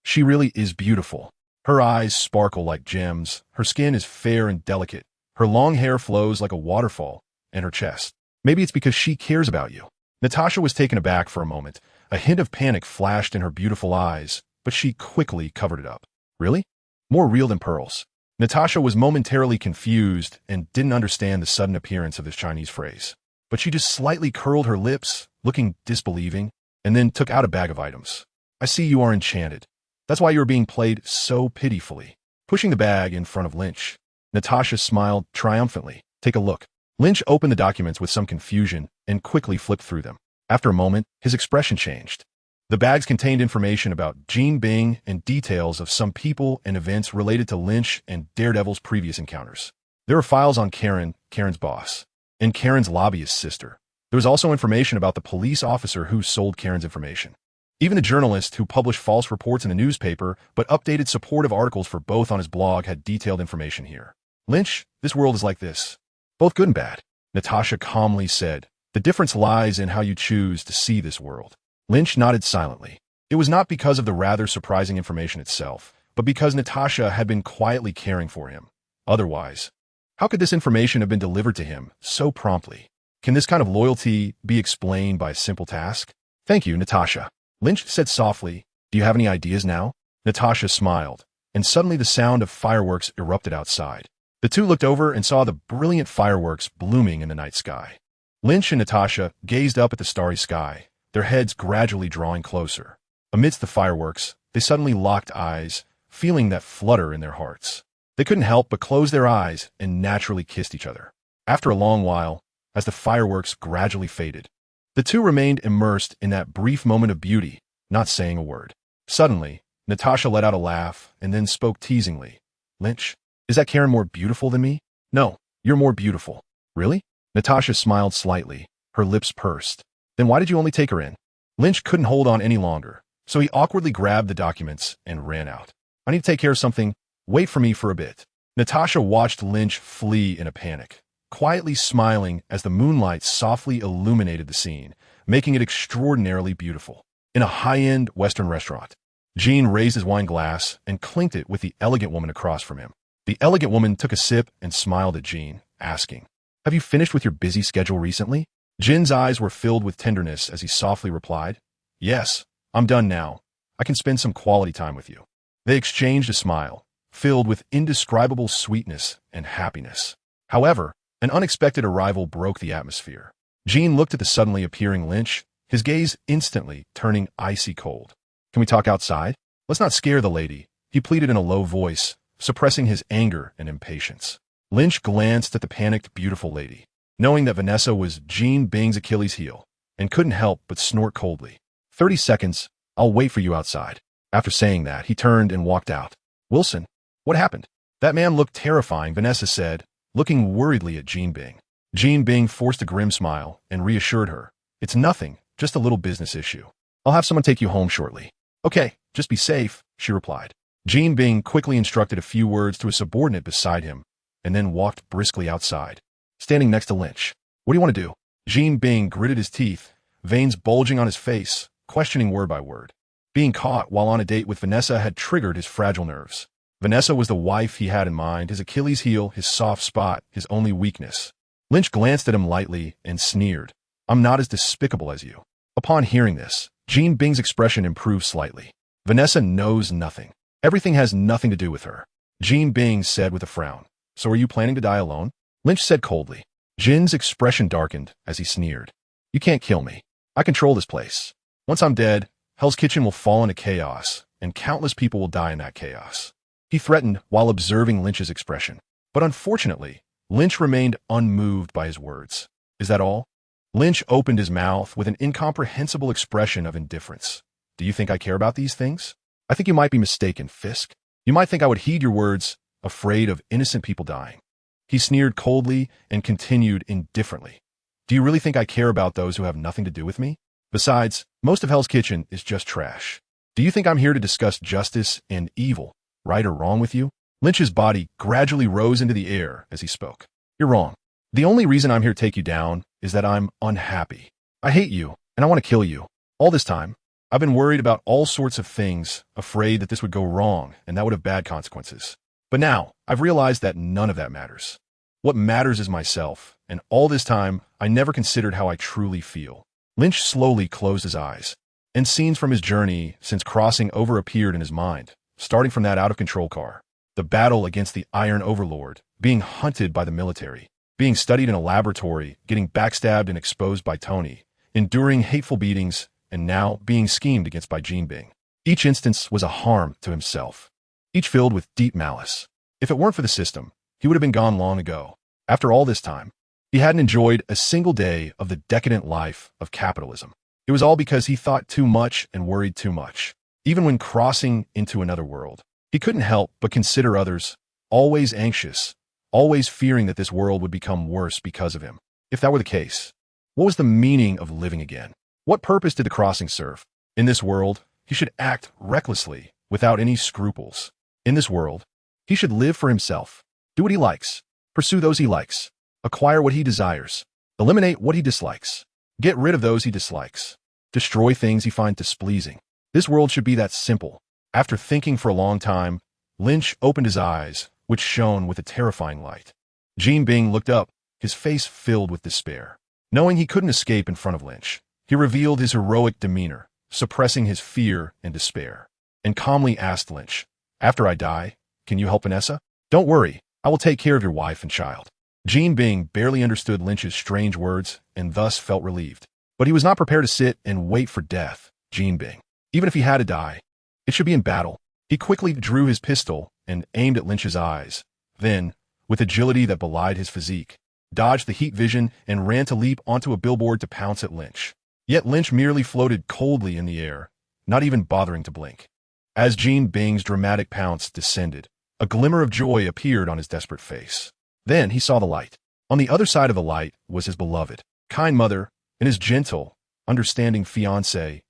she really is beautiful. Her eyes sparkle like gems, her skin is fair and delicate, her long hair flows like a waterfall, and her chest. Maybe it's because she cares about you. Natasha was taken aback for a moment. A hint of panic flashed in her beautiful eyes, but she quickly covered it up. Really? More real than pearls. Natasha was momentarily confused and didn't understand the sudden appearance of this Chinese phrase. But she just slightly curled her lips, looking disbelieving, and then took out a bag of items. I see you are enchanted. That's why you are being played so pitifully. Pushing the bag in front of Lynch, Natasha smiled triumphantly. Take a look. Lynch opened the documents with some confusion and quickly flipped through them. After a moment, his expression changed. The bags contained information about Jean Bing and details of some people and events related to Lynch and Daredevil's previous encounters. There were files on Karen, Karen's boss, and Karen's lobbyist sister. There was also information about the police officer who sold Karen's information. Even the journalist who published false reports in the newspaper but updated supportive articles for both on his blog had detailed information here. Lynch, this world is like this. Both good and bad. Natasha calmly said, the difference lies in how you choose to see this world. Lynch nodded silently. It was not because of the rather surprising information itself, but because Natasha had been quietly caring for him. Otherwise, how could this information have been delivered to him so promptly? Can this kind of loyalty be explained by a simple task? Thank you, Natasha. Lynch said softly, do you have any ideas now? Natasha smiled, and suddenly the sound of fireworks erupted outside. The two looked over and saw the brilliant fireworks blooming in the night sky. Lynch and Natasha gazed up at the starry sky, their heads gradually drawing closer. Amidst the fireworks, they suddenly locked eyes, feeling that flutter in their hearts. They couldn't help but close their eyes and naturally kissed each other. After a long while, as the fireworks gradually faded, the two remained immersed in that brief moment of beauty, not saying a word. Suddenly, Natasha let out a laugh and then spoke teasingly. Lynch, is that Karen more beautiful than me? No, you're more beautiful. Really? Natasha smiled slightly, her lips pursed. Then why did you only take her in? Lynch couldn't hold on any longer, so he awkwardly grabbed the documents and ran out. I need to take care of something. Wait for me for a bit. Natasha watched Lynch flee in a panic, quietly smiling as the moonlight softly illuminated the scene, making it extraordinarily beautiful. In a high-end Western restaurant, Jean raised his wine glass and clinked it with the elegant woman across from him. The elegant woman took a sip and smiled at Jean, asking, have you finished with your busy schedule recently? Jin's eyes were filled with tenderness as he softly replied, yes, I'm done now. I can spend some quality time with you. They exchanged a smile, filled with indescribable sweetness and happiness. However, an unexpected arrival broke the atmosphere. Jean looked at the suddenly appearing Lynch, his gaze instantly turning icy cold. Can we talk outside? Let's not scare the lady, he pleaded in a low voice, suppressing his anger and impatience. Lynch glanced at the panicked, beautiful lady, knowing that Vanessa was Jean Bing's Achilles heel, and couldn't help but snort coldly. 30 seconds, I'll wait for you outside. After saying that, he turned and walked out. Wilson, what happened? That man looked terrifying, Vanessa said, looking worriedly at Jean Bing. Jean Bing forced a grim smile and reassured her. It's nothing, just a little business issue. I'll have someone take you home shortly. Okay, just be safe, she replied. Jean Bing quickly instructed a few words to a subordinate beside him, and then walked briskly outside, standing next to Lynch. What do you want to do? Jean Bing gritted his teeth, veins bulging on his face, questioning word by word. Being caught while on a date with Vanessa had triggered his fragile nerves. Vanessa was the wife he had in mind, his Achilles heel, his soft spot, his only weakness. Lynch glanced at him lightly and sneered. I'm not as despicable as you. Upon hearing this, Jean Bing's expression improved slightly. Vanessa knows nothing. Everything has nothing to do with her. Jean Bing said with a frown. So are you planning to die alone? Lynch said coldly. Jin's expression darkened as he sneered. You can't kill me. I control this place. Once I'm dead, Hell's Kitchen will fall into chaos, and countless people will die in that chaos. He threatened while observing Lynch's expression. But unfortunately, Lynch remained unmoved by his words. Is that all? Lynch opened his mouth with an incomprehensible expression of indifference. Do you think I care about these things? I think you might be mistaken, Fisk. You might think I would heed your words, afraid of innocent people dying. He sneered coldly and continued indifferently. Do you really think I care about those who have nothing to do with me? Besides, most of Hell's Kitchen is just trash. Do you think I'm here to discuss justice and evil, right or wrong with you? Lynch's body gradually rose into the air as he spoke. You're wrong. The only reason I'm here to take you down is that I'm unhappy. I hate you, and I want to kill you. All this time, I've been worried about all sorts of things, afraid that this would go wrong and that would have bad consequences. But now, I've realized that none of that matters. What matters is myself, and all this time, I never considered how I truly feel. Lynch slowly closed his eyes, and scenes from his journey since crossing over appeared in his mind, starting from that out-of-control car. The battle against the Iron Overlord, being hunted by the military, being studied in a laboratory, getting backstabbed and exposed by Tony, enduring hateful beatings, and now being schemed against by Jean Bing. Each instance was a harm to himself, each filled with deep malice. If it weren't for the system, he would have been gone long ago. After all this time, he hadn't enjoyed a single day of the decadent life of capitalism. It was all because he thought too much and worried too much. Even when crossing into another world, he couldn't help but consider others, always anxious, always fearing that this world would become worse because of him. If that were the case, what was the meaning of living again? What purpose did the crossing serve? In this world, he should act recklessly, without any scruples. In this world, he should live for himself, do what he likes, pursue those he likes, acquire what he desires, eliminate what he dislikes, get rid of those he dislikes, destroy things he finds displeasing. This world should be that simple. After thinking for a long time, Lynch opened his eyes, which shone with a terrifying light. Jean Bing looked up, his face filled with despair. Knowing he couldn't escape in front of Lynch, he revealed his heroic demeanor, suppressing his fear and despair, and calmly asked Lynch, "After I die, can you help Vanessa? Don't worry, I will take care of your wife and child." Jean Bing barely understood Lynch's strange words and thus felt relieved. But he was not prepared to sit and wait for death. Jean Bing, even if he had to die, it should be in battle. He quickly drew his pistol and aimed at Lynch's eyes. Then, with agility that belied his physique, dodged the heat vision and ran to leap onto a billboard to pounce at Lynch. Yet Lynch merely floated coldly in the air, not even bothering to blink. As Jean Bing's dramatic pounce descended, a glimmer of joy appeared on his desperate face. Then he saw the light. On the other side of the light was his beloved, kind mother, and his gentle, understanding fiancée,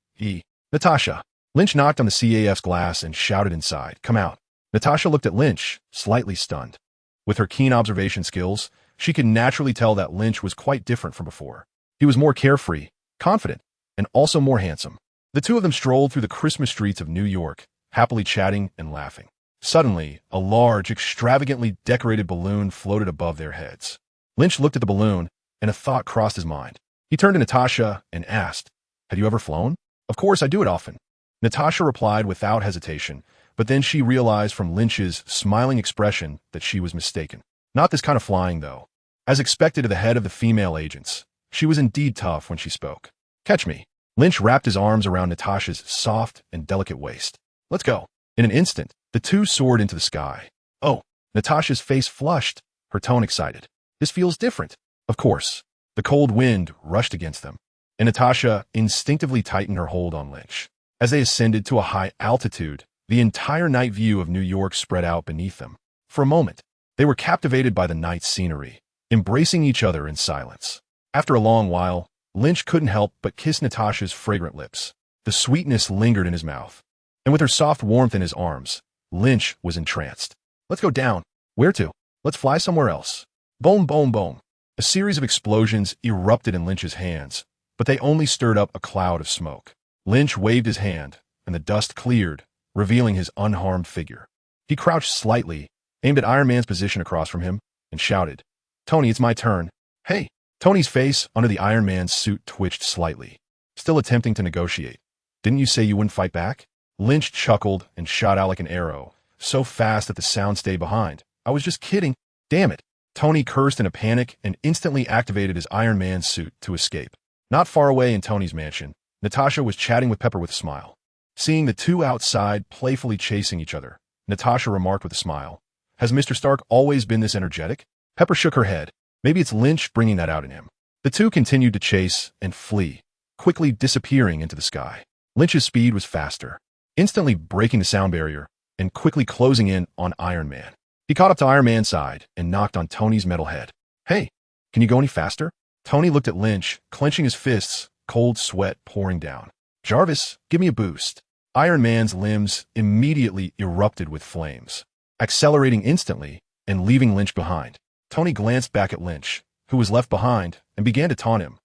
Natasha. Lynch knocked on the CAF's glass and shouted inside, "Come out." Natasha looked at Lynch, slightly stunned. With her keen observation skills, she could naturally tell that Lynch was quite different from before. He was more carefree, confident, and also more handsome. The two of them strolled through the Christmas streets of New York, happily chatting and laughing. Suddenly, a large, extravagantly decorated balloon floated above their heads. Lynch looked at the balloon, and a thought crossed his mind. He turned to Natasha and asked, "Had you ever flown?" "Of course, I do it often." Natasha replied without hesitation, but then she realized from Lynch's smiling expression that she was mistaken. Not this kind of flying, though. As expected of the head of the female agents, she was indeed tough when she spoke. "Catch me." Lynch wrapped his arms around Natasha's soft and delicate waist. "Let's go." In an instant, the two soared into the sky. "Oh," Natasha's face flushed, her tone excited. "This feels different." Of course. The cold wind rushed against them, and Natasha instinctively tightened her hold on Lynch. As they ascended to a high altitude, the entire night view of New York spread out beneath them. For a moment, they were captivated by the night scenery, embracing each other in silence. After a long while, Lynch couldn't help but kiss Natasha's fragrant lips. The sweetness lingered in his mouth, and with her soft warmth in his arms, Lynch was entranced. "Let's go down." "Where to?" "Let's fly somewhere else." Boom, boom, boom. A series of explosions erupted in Lynch's hands, but they only stirred up a cloud of smoke. Lynch waved his hand, and the dust cleared, revealing his unharmed figure. He crouched slightly, aimed at Iron Man's position across from him, and shouted, "Tony, it's my turn." "Hey!" Tony's face under the Iron Man's suit twitched slightly, still attempting to negotiate. "Didn't you say you wouldn't fight back?" Lynch chuckled and shot out like an arrow, so fast that the sound stayed behind. "I was just kidding." "Damn it." Tony cursed in a panic and instantly activated his Iron Man suit to escape. Not far away in Tony's mansion, Natasha was chatting with Pepper with a smile. Seeing the two outside playfully chasing each other, Natasha remarked with a smile, "Has Mr. Stark always been this energetic?" Pepper shook her head. Maybe it's Lynch bringing that out in him. The two continued to chase and flee, quickly disappearing into the sky. Lynch's speed was faster, instantly breaking the sound barrier and quickly closing in on Iron Man. He caught up to Iron Man's side and knocked on Tony's metal head. "Hey, can you go any faster?" Tony looked at Lynch, clenching his fists, cold sweat pouring down. "Jarvis, give me a boost." Iron Man's limbs immediately erupted with flames, accelerating instantly and leaving Lynch behind. Tony glanced back at Lynch, who was left behind, and began to taunt him.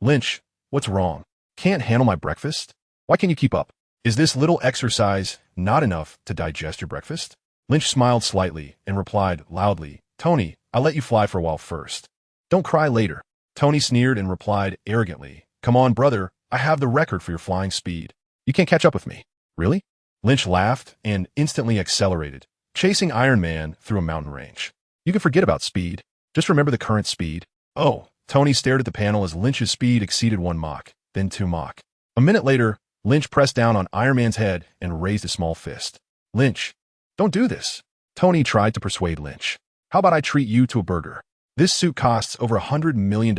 Lynch, what's wrong? Can't handle my breakfast? Why can't you keep up? Is this little exercise not enough to digest your breakfast? Lynch smiled slightly and replied loudly, Tony, I'll let you fly for a while first. Don't cry later. Tony sneered and replied arrogantly, Come on, brother, I have the record for your flying speed. You can't catch up with me. Really? Lynch laughed and instantly accelerated, chasing Iron Man through a mountain range. You can forget about speed. Just remember the current speed. Oh, Tony stared at the panel as Lynch's speed exceeded 1 Mach, then 2 Mach. A minute later, Lynch pressed down on Iron Man's head and raised a small fist. Lynch, don't do this. Tony tried to persuade Lynch. How about I treat you to a burger? This suit costs over $100 million.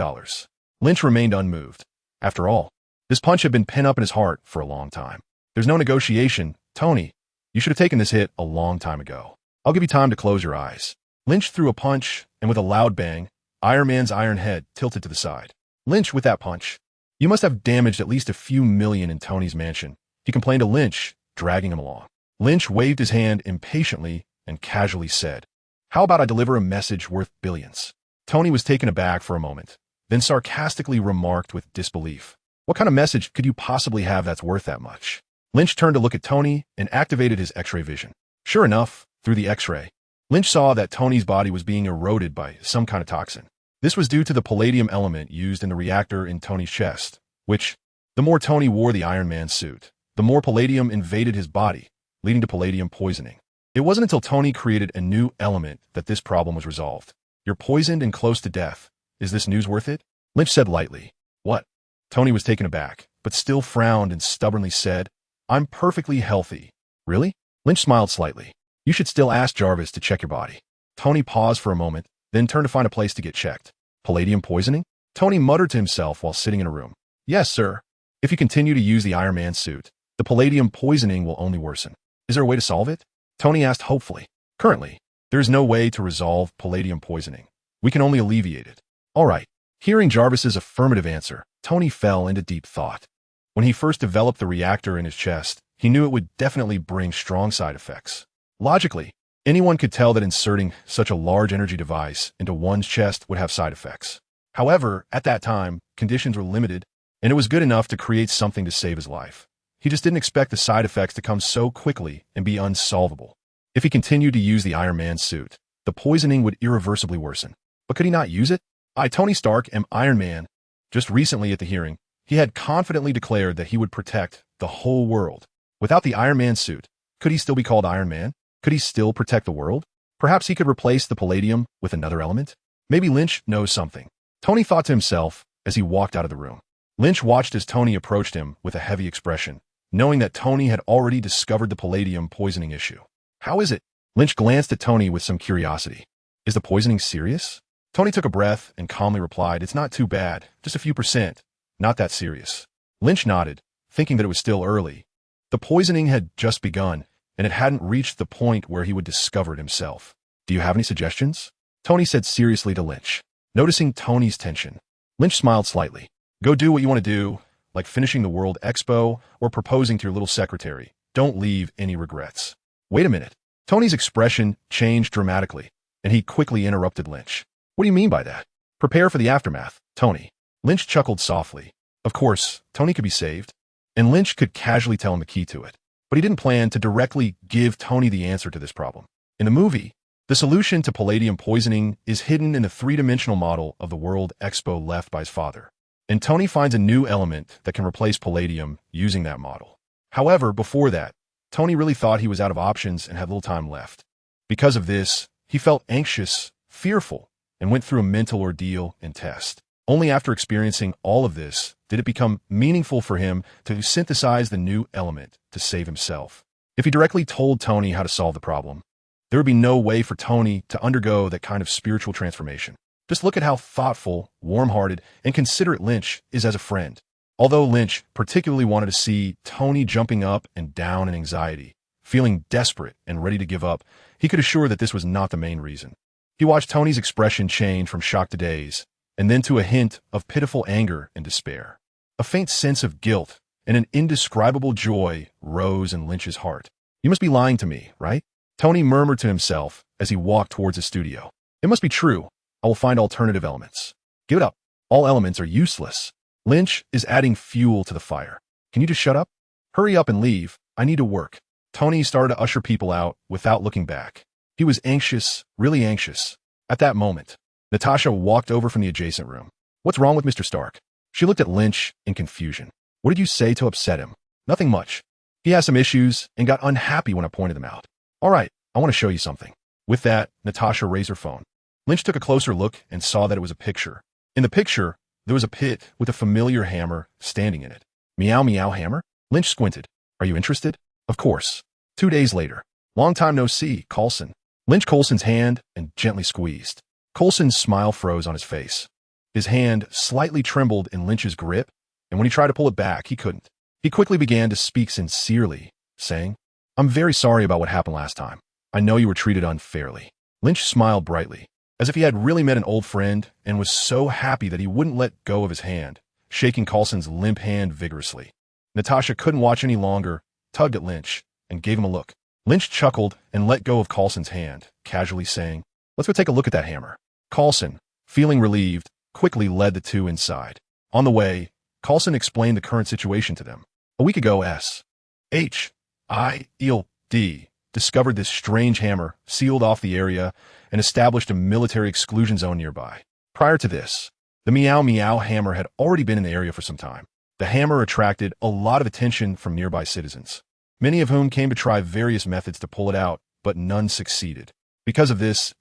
Lynch remained unmoved. After all, this punch had been pent up in his heart for a long time. There's no negotiation. Tony, you should have taken this hit a long time ago. I'll give you time to close your eyes. Lynch threw a punch, and with a loud bang, Iron Man's iron head tilted to the side. Lynch, with that punch, you must have damaged at least a few million in Tony's mansion. He complained to Lynch, dragging him along. Lynch waved his hand impatiently and casually said, How about I deliver a message worth billions? Tony was taken aback for a moment, then sarcastically remarked with disbelief, What kind of message could you possibly have that's worth that much? Lynch turned to look at Tony and activated his X-ray vision. Sure enough, through the X-ray, Lynch saw that Tony's body was being eroded by some kind of toxin. This was due to the palladium element used in the reactor in Tony's chest, which, the more Tony wore the Iron Man suit, the more palladium invaded his body, leading to palladium poisoning. It wasn't until Tony created a new element that this problem was resolved. You're poisoned and close to death. Is this news worth it? Lynch said lightly. What? Tony was taken aback, but still frowned and stubbornly said, I'm perfectly healthy. Really? Lynch smiled slightly. You should still ask Jarvis to check your body. Tony paused for a moment, then turned to find a place to get checked. Palladium poisoning? Tony muttered to himself while sitting in a room. Yes, sir. If you continue to use the Iron Man suit, the palladium poisoning will only worsen. Is there a way to solve it? Tony asked hopefully. Currently, there is no way to resolve palladium poisoning. We can only alleviate it. All right. Hearing Jarvis's affirmative answer, Tony fell into deep thought. When he first developed the reactor in his chest, he knew it would definitely bring strong side effects. Logically, anyone could tell that inserting such a large energy device into one's chest would have side effects. However, at that time, conditions were limited, and it was good enough to create something to save his life. He just didn't expect the side effects to come so quickly and be unsolvable. If he continued to use the Iron Man suit, the poisoning would irreversibly worsen. But could he not use it? I, Tony Stark, am Iron Man. Just recently at the hearing, he had confidently declared that he would protect the whole world. Without the Iron Man suit, could he still be called Iron Man? Could he still protect the world? Perhaps he could replace the palladium with another element? Maybe Lynch knows something. Tony thought to himself as he walked out of the room. Lynch watched as Tony approached him with a heavy expression, knowing that Tony had already discovered the palladium poisoning issue. How is it? Lynch glanced at Tony with some curiosity. Is the poisoning serious? Tony took a breath and calmly replied, It's not too bad, just a few %. Not that serious. Lynch nodded, thinking that it was still early. The poisoning had just begun, and it hadn't reached the point where he would discover it himself. Do you have any suggestions? Tony said seriously to Lynch. Noticing Tony's tension, Lynch smiled slightly. Go do what you want to do, like finishing the World Expo or proposing to your little secretary. Don't leave any regrets. Wait a minute. Tony's expression changed dramatically, and he quickly interrupted Lynch. What do you mean by that? Prepare for the aftermath, Tony. Lynch chuckled softly. Of course, Tony could be saved, and Lynch could casually tell him the key to it. But he didn't plan to directly give Tony the answer to this problem. In the movie, the solution to palladium poisoning is hidden in the three-dimensional model of the World Expo left by his father. And Tony finds a new element that can replace palladium using that model. However, before that, Tony really thought he was out of options and had little time left. Because of this, he felt anxious, fearful, and went through a mental ordeal and test. Only after experiencing all of this did it become meaningful for him to synthesize the new element to save himself. If he directly told Tony how to solve the problem, there would be no way for Tony to undergo that kind of spiritual transformation. Just look at how thoughtful, warm-hearted, and considerate Lynch is as a friend. Although Lynch particularly wanted to see Tony jumping up and down in anxiety, feeling desperate and ready to give up, he could assure that this was not the main reason. He watched Tony's expression change from shock to daze, and then to a hint of pitiful anger and despair. A faint sense of guilt and an indescribable joy rose in Lynch's heart. "You must be lying to me, right?" Tony murmured to himself as he walked towards his studio. "It must be true. I will find alternative elements." "Give it up. All elements are useless. Lynch is adding fuel to the fire. Can you just shut up? Hurry up and leave. I need to work." Tony started to usher people out without looking back. He was anxious, really anxious. At that moment, Natasha walked over from the adjacent room. "What's wrong with Mr. Stark?" She looked at Lynch in confusion. "What did you say to upset him?" "Nothing much. He has some issues and got unhappy when I pointed them out." "All right, I want to show you something." With that, Natasha raised her phone. Lynch took a closer look and saw that it was a picture. In the picture, there was a pit with a familiar hammer standing in it. "Meow meow hammer?" Lynch squinted. "Are you interested?" "Of course." 2 days later. "Long time no see, Coulson." Lynch Coulson's hand and gently squeezed. Coulson's smile froze on his face. His hand slightly trembled in Lynch's grip, and when he tried to pull it back, he couldn't. He quickly began to speak sincerely, saying, "I'm very sorry about what happened last time. I know you were treated unfairly." Lynch smiled brightly, as if he had really met an old friend and was so happy that he wouldn't let go of his hand, shaking Coulson's limp hand vigorously. Natasha couldn't watch any longer, tugged at Lynch, and gave him a look. Lynch chuckled and let go of Coulson's hand, casually saying, "Let's go take a look at that hammer." Coulson, feeling relieved, quickly led the two inside. On the way, Coulson explained the current situation to them. A week ago, SHIELD discovered this strange hammer, sealed off the area, and established a military exclusion zone nearby. Prior to this, the Meow Meow hammer had already been in the area for some time. The hammer attracted a lot of attention from nearby citizens, many of whom came to try various methods to pull it out, but none succeeded. Because of this,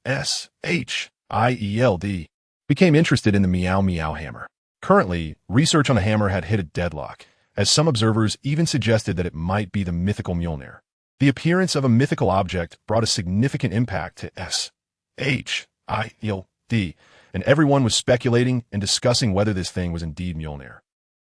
SHIELD became interested in the Meow Meow hammer. Currently, research on the hammer had hit a deadlock, as some observers even suggested that it might be the mythical Mjolnir. The appearance of a mythical object brought a significant impact to SHIELD, and everyone was speculating and discussing whether this thing was indeed Mjolnir.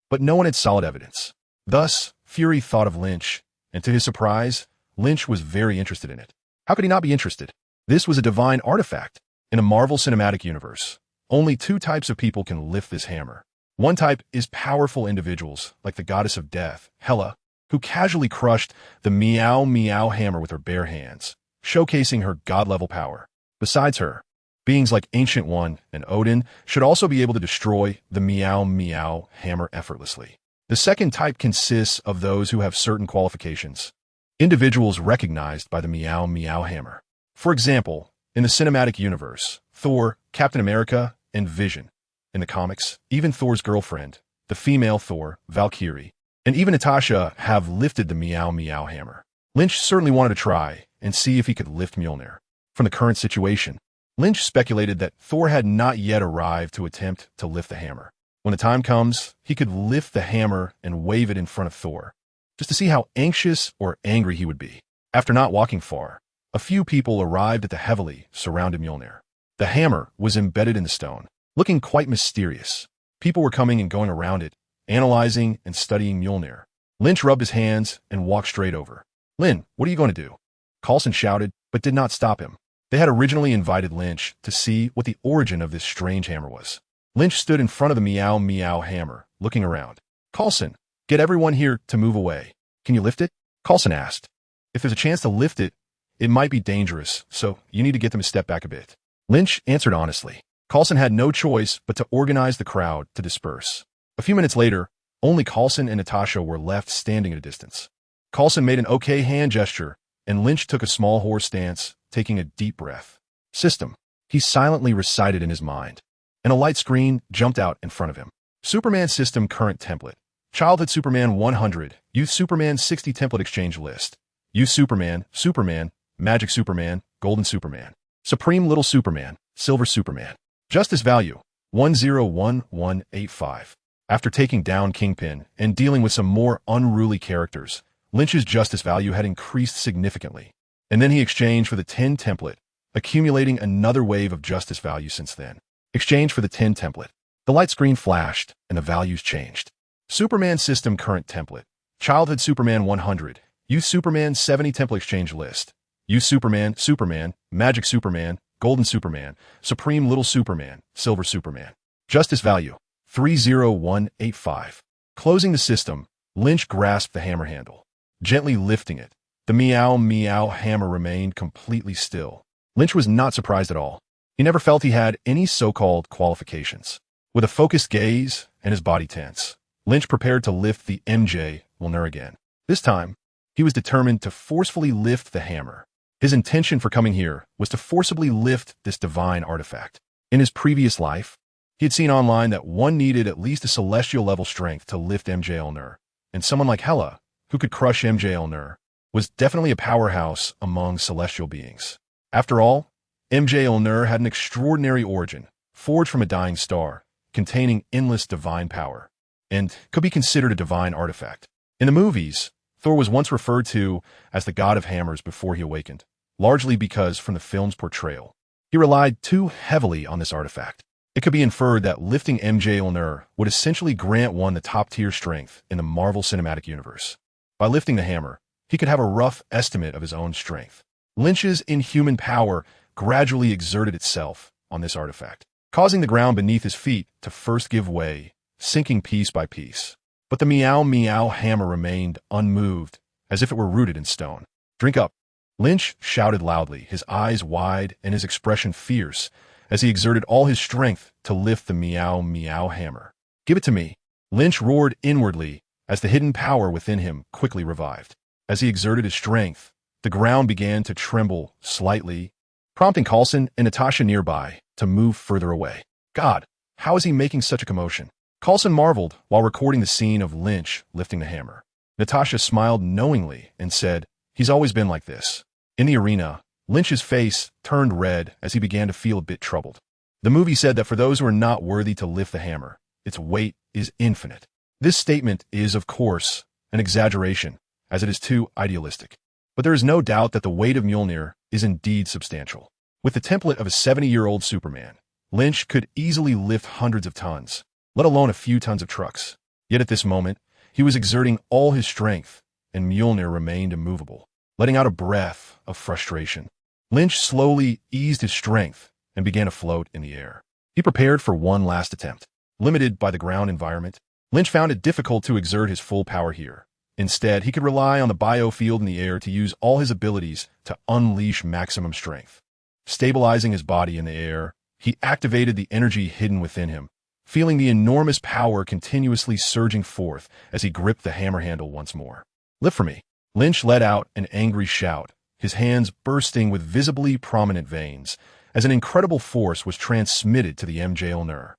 But no one had solid evidence. Thus, Fury thought of Lynch, and to his surprise, Lynch was very interested in it. How could he not be interested? This was a divine artifact. In a Marvel Cinematic Universe, only 2 types of people can lift this hammer. One type is powerful individuals, like the goddess of death, Hela, who casually crushed the Meow Meow hammer with her bare hands, showcasing her god-level power. Besides her, beings like Ancient One and Odin should also be able to destroy the Meow Meow hammer effortlessly. The second type consists of those who have certain qualifications, individuals recognized by the Meow Meow hammer. For example, in the cinematic universe, Thor, Captain America, and Vision. In the comics, even Thor's girlfriend, the female Thor, Valkyrie, and even Natasha have lifted the Meow Meow hammer. Lynch certainly wanted to try and see if he could lift Mjolnir. From the current situation, Lynch speculated that Thor had not yet arrived to attempt to lift the hammer. When the time comes, he could lift the hammer and wave it in front of Thor, just to see how anxious or angry he would be. After not walking far, a few people arrived at the heavily surrounded Mjolnir. The hammer was embedded in the stone, looking quite mysterious. People were coming and going around it, analyzing and studying Mjolnir. Lynch rubbed his hands and walked straight over. "Lynn, what are you going to do?" Coulson shouted, but did not stop him. They had originally invited Lynch to see what the origin of this strange hammer was. Lynch stood in front of the Meow Meow hammer, looking around. "Coulson, get everyone here to move away. Can you lift it?" Coulson asked. "If there's a chance to lift it, it might be dangerous, so you need to get them to step back a bit." Lynch answered honestly. Coulson had no choice but to organize the crowd to disperse. A few minutes later, only Coulson and Natasha were left standing at a distance. Coulson made an okay hand gesture, and Lynch took a small horse stance, taking a deep breath. "System," he silently recited in his mind, and a light screen jumped out in front of him. "Superman System Current Template. Childhood Superman 100, Youth Superman 60 Template Exchange List. Youth Superman, Superman, Magic Superman, Golden Superman. Supreme Little Superman, Silver Superman. Justice Value, 101185. After taking down Kingpin and dealing with some more unruly characters, Lynch's justice value had increased significantly. And then he exchanged for the 10 template, accumulating another wave of justice value since then. Exchange for the 10 template. The light screen flashed, and the values changed. Superman System Current Template. Childhood Superman 100. Youth Superman 70 Template Exchange List. Youth Superman, Superman, Magic Superman, Golden Superman, Supreme Little Superman, Silver Superman. Justice Value, 30185. Closing the system, Lynch grasped the hammer handle, gently lifting it. The meow meow hammer remained completely still. Lynch was not surprised at all. He never felt he had any so-called qualifications. With a focused gaze and his body tense, Lynch prepared to lift the MJ-Mjolnir again. This time, he was determined to forcefully lift the hammer. His intention for coming here was to forcibly lift this divine artifact. In his previous life, he had seen online that one needed at least a celestial-level strength to lift MJ-Mjolnir, and someone like Hela, who could crush MJ-Mjolnir, was definitely a powerhouse among celestial beings. After all, MJ-Mjolnir had an extraordinary origin, forged from a dying star, containing endless divine power, and could be considered a divine artifact. In the movies, Thor was once referred to as the god of hammers before he awakened, largely because from the film's portrayal, he relied too heavily on this artifact. It could be inferred that lifting MJ-Mjolnir would essentially grant one the top-tier strength in the Marvel Cinematic Universe. By lifting the hammer, he could have a rough estimate of his own strength. Lynch's inhuman power gradually exerted itself on this artifact, causing the ground beneath his feet to first give way, sinking piece by piece. But the meow meow hammer remained unmoved, as if it were rooted in stone. "Drink up!" Lynch shouted loudly, his eyes wide and his expression fierce, as he exerted all his strength to lift the meow meow hammer. "Give it to me!" Lynch roared inwardly as the hidden power within him quickly revived. As he exerted his strength, the ground began to tremble slightly, prompting Coulson and Natasha nearby to move further away. God, how is he making such a commotion? Coulson marveled while recording the scene of Lynch lifting the hammer. Natasha smiled knowingly and said, "He's always been like this." In the arena, Lynch's face turned red as he began to feel a bit troubled. The movie said that for those who are not worthy to lift the hammer, its weight is infinite. This statement is, of course, an exaggeration, as it is too idealistic. But there is no doubt that the weight of Mjolnir is indeed substantial. With the template of a 70-year-old Superman, Lynch could easily lift hundreds of tons, let alone a few tons of trucks. Yet at this moment, he was exerting all his strength, and Mjolnir remained immovable, letting out a breath of frustration. Lynch slowly eased his strength and began to float in the air. He prepared for one last attempt. Limited by the ground environment, Lynch found it difficult to exert his full power here. Instead, he could rely on the biofield in the air to use all his abilities to unleash maximum strength. Stabilizing his body in the air, he activated the energy hidden within him, feeling the enormous power continuously surging forth as he gripped the hammer handle once more. "Lift for me!" Lynch let out an angry shout, his hands bursting with visibly prominent veins, as an incredible force was transmitted to the MJ-Mjolnir.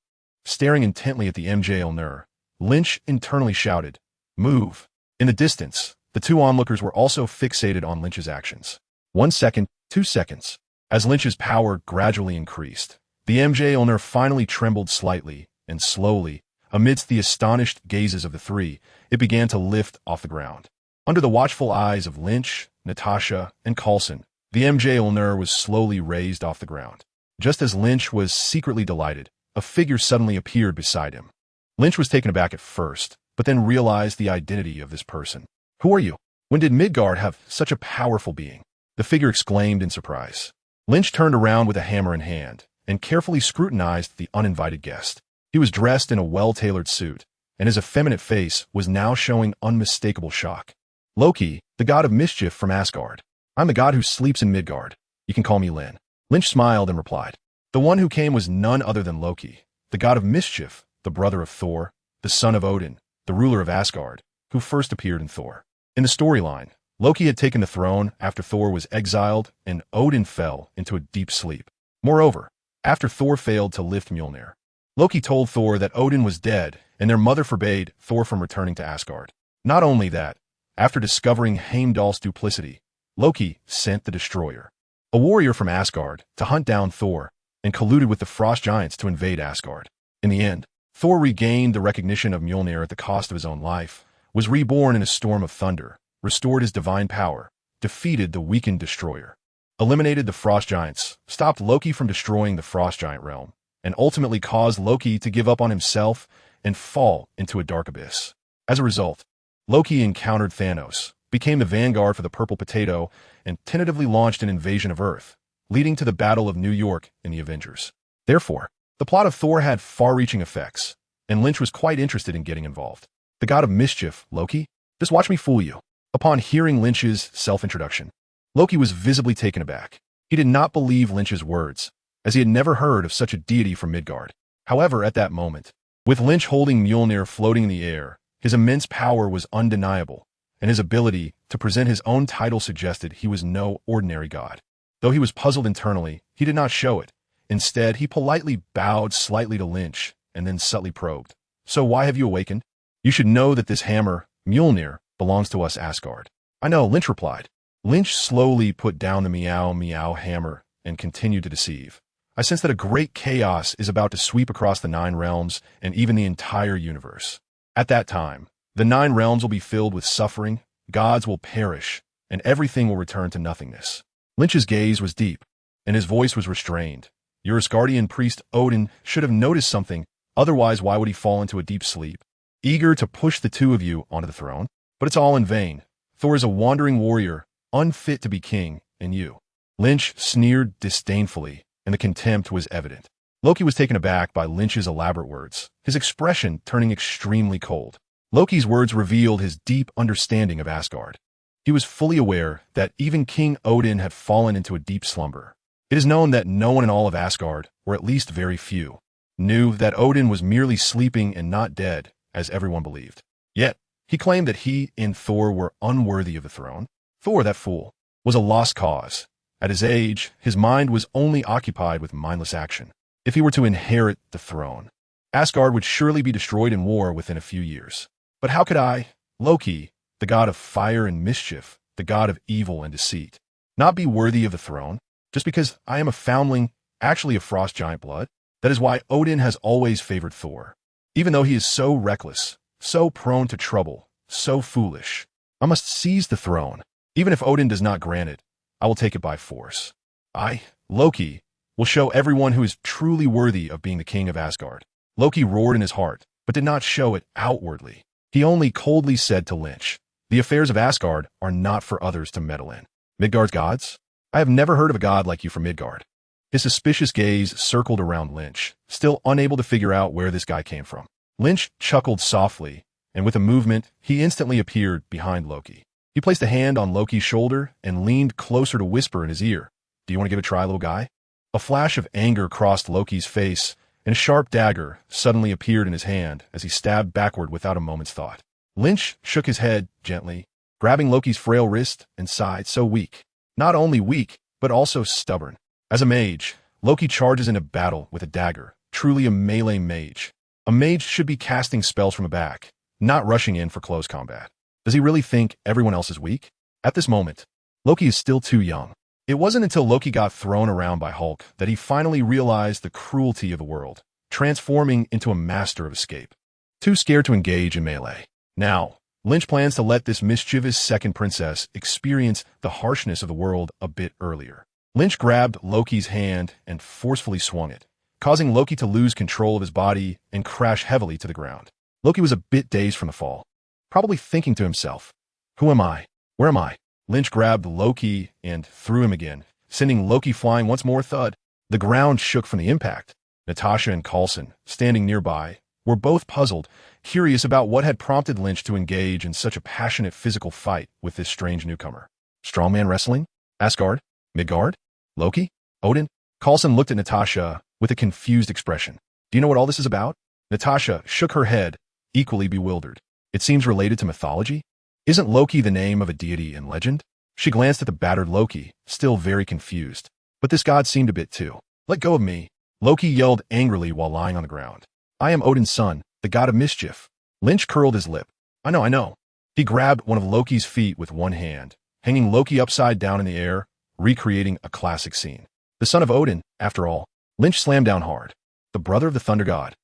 Staring intently at the MJ-Mjolnir, Lynch internally shouted, "Move!" In the distance, the two onlookers were also fixated on Lynch's actions. 1 second, 2 seconds. As Lynch's power gradually increased, the MJ-Mjolnir finally trembled slightly, and slowly, amidst the astonished gazes of the three, it began to lift off the ground. Under the watchful eyes of Lynch, Natasha, and Coulson, the MJ-Mjolnir was slowly raised off the ground. Just as Lynch was secretly delighted, a figure suddenly appeared beside him. Lynch was taken aback at first, but then realized the identity of this person. "Who are you? When did Midgard have such a powerful being?" the figure exclaimed in surprise. Lynch turned around with a hammer in hand and carefully scrutinized the uninvited guest. He was dressed in a well-tailored suit, and his effeminate face was now showing unmistakable shock. "Loki, the god of mischief from Asgard. I'm the god who sleeps in Midgard. You can call me Lynn." Lynch smiled and replied. The one who came was none other than Loki, the god of mischief, the brother of Thor, the son of Odin, the ruler of Asgard, who first appeared in Thor. In the storyline, Loki had taken the throne after Thor was exiled and Odin fell into a deep sleep. Moreover, after Thor failed to lift Mjolnir, Loki told Thor that Odin was dead and their mother forbade Thor from returning to Asgard. Not only that, after discovering Heimdall's duplicity, Loki sent the Destroyer, a warrior from Asgard, to hunt down Thor and colluded with the Frost Giants to invade Asgard. In the end, Thor regained the recognition of Mjolnir at the cost of his own life, was reborn in a storm of thunder, restored his divine power, defeated the weakened Destroyer, eliminated the Frost Giants, stopped Loki from destroying the Frost Giant realm, and ultimately caused Loki to give up on himself and fall into a dark abyss. As a result, Loki encountered Thanos, became the vanguard for the Purple Potato, and tentatively launched an invasion of Earth, leading to the Battle of New York in the Avengers. Therefore, the plot of Thor had far-reaching effects, and Lynch was quite interested in getting involved. The god of mischief, Loki? Just watch me fool you. Upon hearing Lynch's self-introduction, Loki was visibly taken aback. He did not believe Lynch's words, as he had never heard of such a deity from Midgard. However, at that moment, with Lynch holding Mjolnir floating in the air, his immense power was undeniable, and his ability to present his own title suggested he was no ordinary god. Though he was puzzled internally, he did not show it. Instead, he politely bowed slightly to Lynch and then subtly probed. So why have you awakened? You should know that this hammer, Mjolnir, belongs to us Asgard. I know, Lynch replied. Lynch slowly put down the meow hammer and continued to deceive. I sense that a great chaos is about to sweep across the 9 realms and even the entire universe. At that time, the 9 realms will be filled with suffering, gods will perish, and everything will return to nothingness. Lynch's gaze was deep, and his voice was restrained. Your Asgardian priest Odin should have noticed something, otherwise why would he fall into a deep sleep? Eager to push the two of you onto the throne? But it's all in vain. Thor is a wandering warrior, unfit to be king, and you. Lynch sneered disdainfully, and the contempt was evident. Loki was taken aback by Lynch's elaborate words, his expression turning extremely cold. Loki's words revealed his deep understanding of Asgard. He was fully aware that even King Odin had fallen into a deep slumber. It is known that no one in all of Asgard, or at least very few, knew that Odin was merely sleeping and not dead, as everyone believed. Yet, he claimed that he and Thor were unworthy of the throne. Thor, that fool, was a lost cause. At his age, his mind was only occupied with mindless action. If he were to inherit the throne, Asgard would surely be destroyed in war within a few years. But how could I, Loki, the god of fire and mischief, the god of evil and deceit, not be worthy of the throne, just because I am a foundling, actually of frost giant blood? That is why Odin has always favored Thor. Even though he is so reckless, so prone to trouble, so foolish, I must seize the throne. Even if Odin does not grant it, I will take it by force. I, Loki, will show everyone who is truly worthy of being the king of Asgard. Loki roared in his heart, but did not show it outwardly. He only coldly said to Lynch, the affairs of Asgard are not for others to meddle in. Midgard's gods? I have never heard of a god like you from Midgard. His suspicious gaze circled around Lynch, still unable to figure out where this guy came from. Lynch chuckled softly, and with a movement, he instantly appeared behind Loki. He placed a hand on Loki's shoulder and leaned closer to whisper in his ear, Do you want to give it a try, little guy? A flash of anger crossed Loki's face, and a sharp dagger suddenly appeared in his hand as he stabbed backward without a moment's thought. Lynch shook his head gently, grabbing Loki's frail wrist, and sighed, so weak. Not only weak, but also stubborn. As a mage, Loki charges into battle with a dagger, truly a melee mage. A mage should be casting spells from the back, not rushing in for close combat. Does he really think everyone else is weak? At this moment, Loki is still too young. It wasn't until Loki got thrown around by Hulk that he finally realized the cruelty of the world, transforming into a master of escape. Too scared to engage in melee. Now, Lynch plans to let this mischievous second princess experience the harshness of the world a bit earlier. Lynch grabbed Loki's hand and forcefully swung it, causing Loki to lose control of his body and crash heavily to the ground. Loki was a bit dazed from the fall, probably thinking to himself, Who am I? Where am I? Lynch grabbed Loki and threw him again, sending Loki flying once more. Thud. The ground shook from the impact. Natasha and Coulson, standing nearby, were both puzzled, curious about what had prompted Lynch to engage in such a passionate physical fight with this strange newcomer. Strongman wrestling? Asgard? Midgard? Loki? Odin? Coulson looked at Natasha with a confused expression. Do you know what all this is about? Natasha shook her head, equally bewildered. It seems related to mythology? Isn't Loki the name of a deity in legend? She glanced at the battered Loki, still very confused. But this god seemed a bit too. Let go of me. Loki yelled angrily while lying on the ground. I am Odin's son, the god of mischief. Lynch curled his lip. I know. He grabbed one of Loki's feet with one hand, hanging Loki upside down in the air, recreating a classic scene. The son of Odin, after all. Lynch slammed down hard. The brother of the thunder god.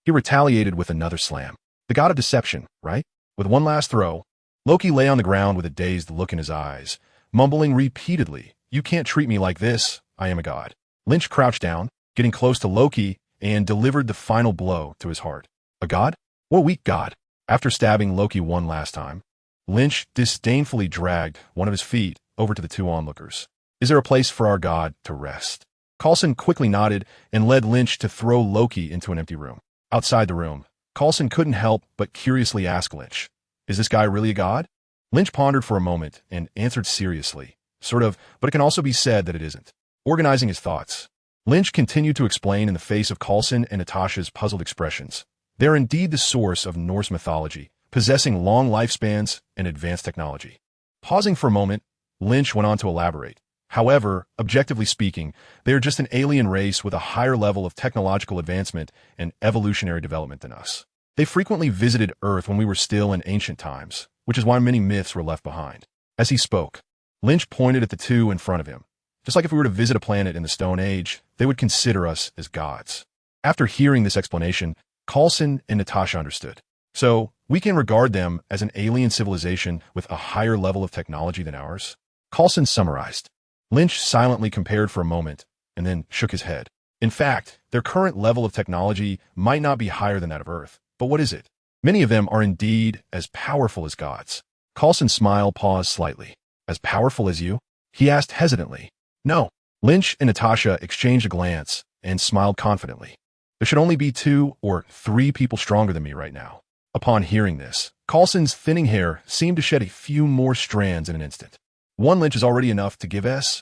He retaliated with another slam. The god of deception, right? With one last throw, Loki lay on the ground with a dazed look in his eyes, mumbling repeatedly, You can't treat me like this, I am a god. Lynch crouched down, getting close to Loki, and delivered the final blow to his heart. A god? What a weak god. After stabbing Loki one last time, Lynch disdainfully dragged one of his feet over to the two onlookers. Is there a place for our god to rest? Coulson quickly nodded and led Lynch to throw Loki into an empty room. Outside the room, Coulson couldn't help but curiously ask Lynch, "Is this guy really a god?" Lynch pondered for a moment and answered seriously, "Sort of, but it can also be said that it isn't." Organizing his thoughts, Lynch continued to explain in the face of Coulson and Natasha's puzzled expressions. They are indeed the source of Norse mythology, possessing long lifespans and advanced technology. Pausing for a moment, Lynch went on to elaborate. However, objectively speaking, they are just an alien race with a higher level of technological advancement and evolutionary development than us. They frequently visited Earth when we were still in ancient times, which is why many myths were left behind. As he spoke, Lynch pointed at the two in front of him. Just like if we were to visit a planet in the Stone Age, they would consider us as gods. After hearing this explanation, Coulson and Natasha understood. So, we can regard them as an alien civilization with a higher level of technology than ours? Coulson summarized. Lynch silently compared for a moment and then shook his head. In fact, their current level of technology might not be higher than that of Earth. But what is it? Many of them are indeed as powerful as gods. Coulson's smile paused slightly. As powerful as you? He asked hesitantly. No. Lynch and Natasha exchanged a glance and smiled confidently. There should only be 2 or 3 people stronger than me right now. Upon hearing this, Coulson's thinning hair seemed to shed a few more strands in an instant. One Lynch is already enough to give S.H.I.L.D.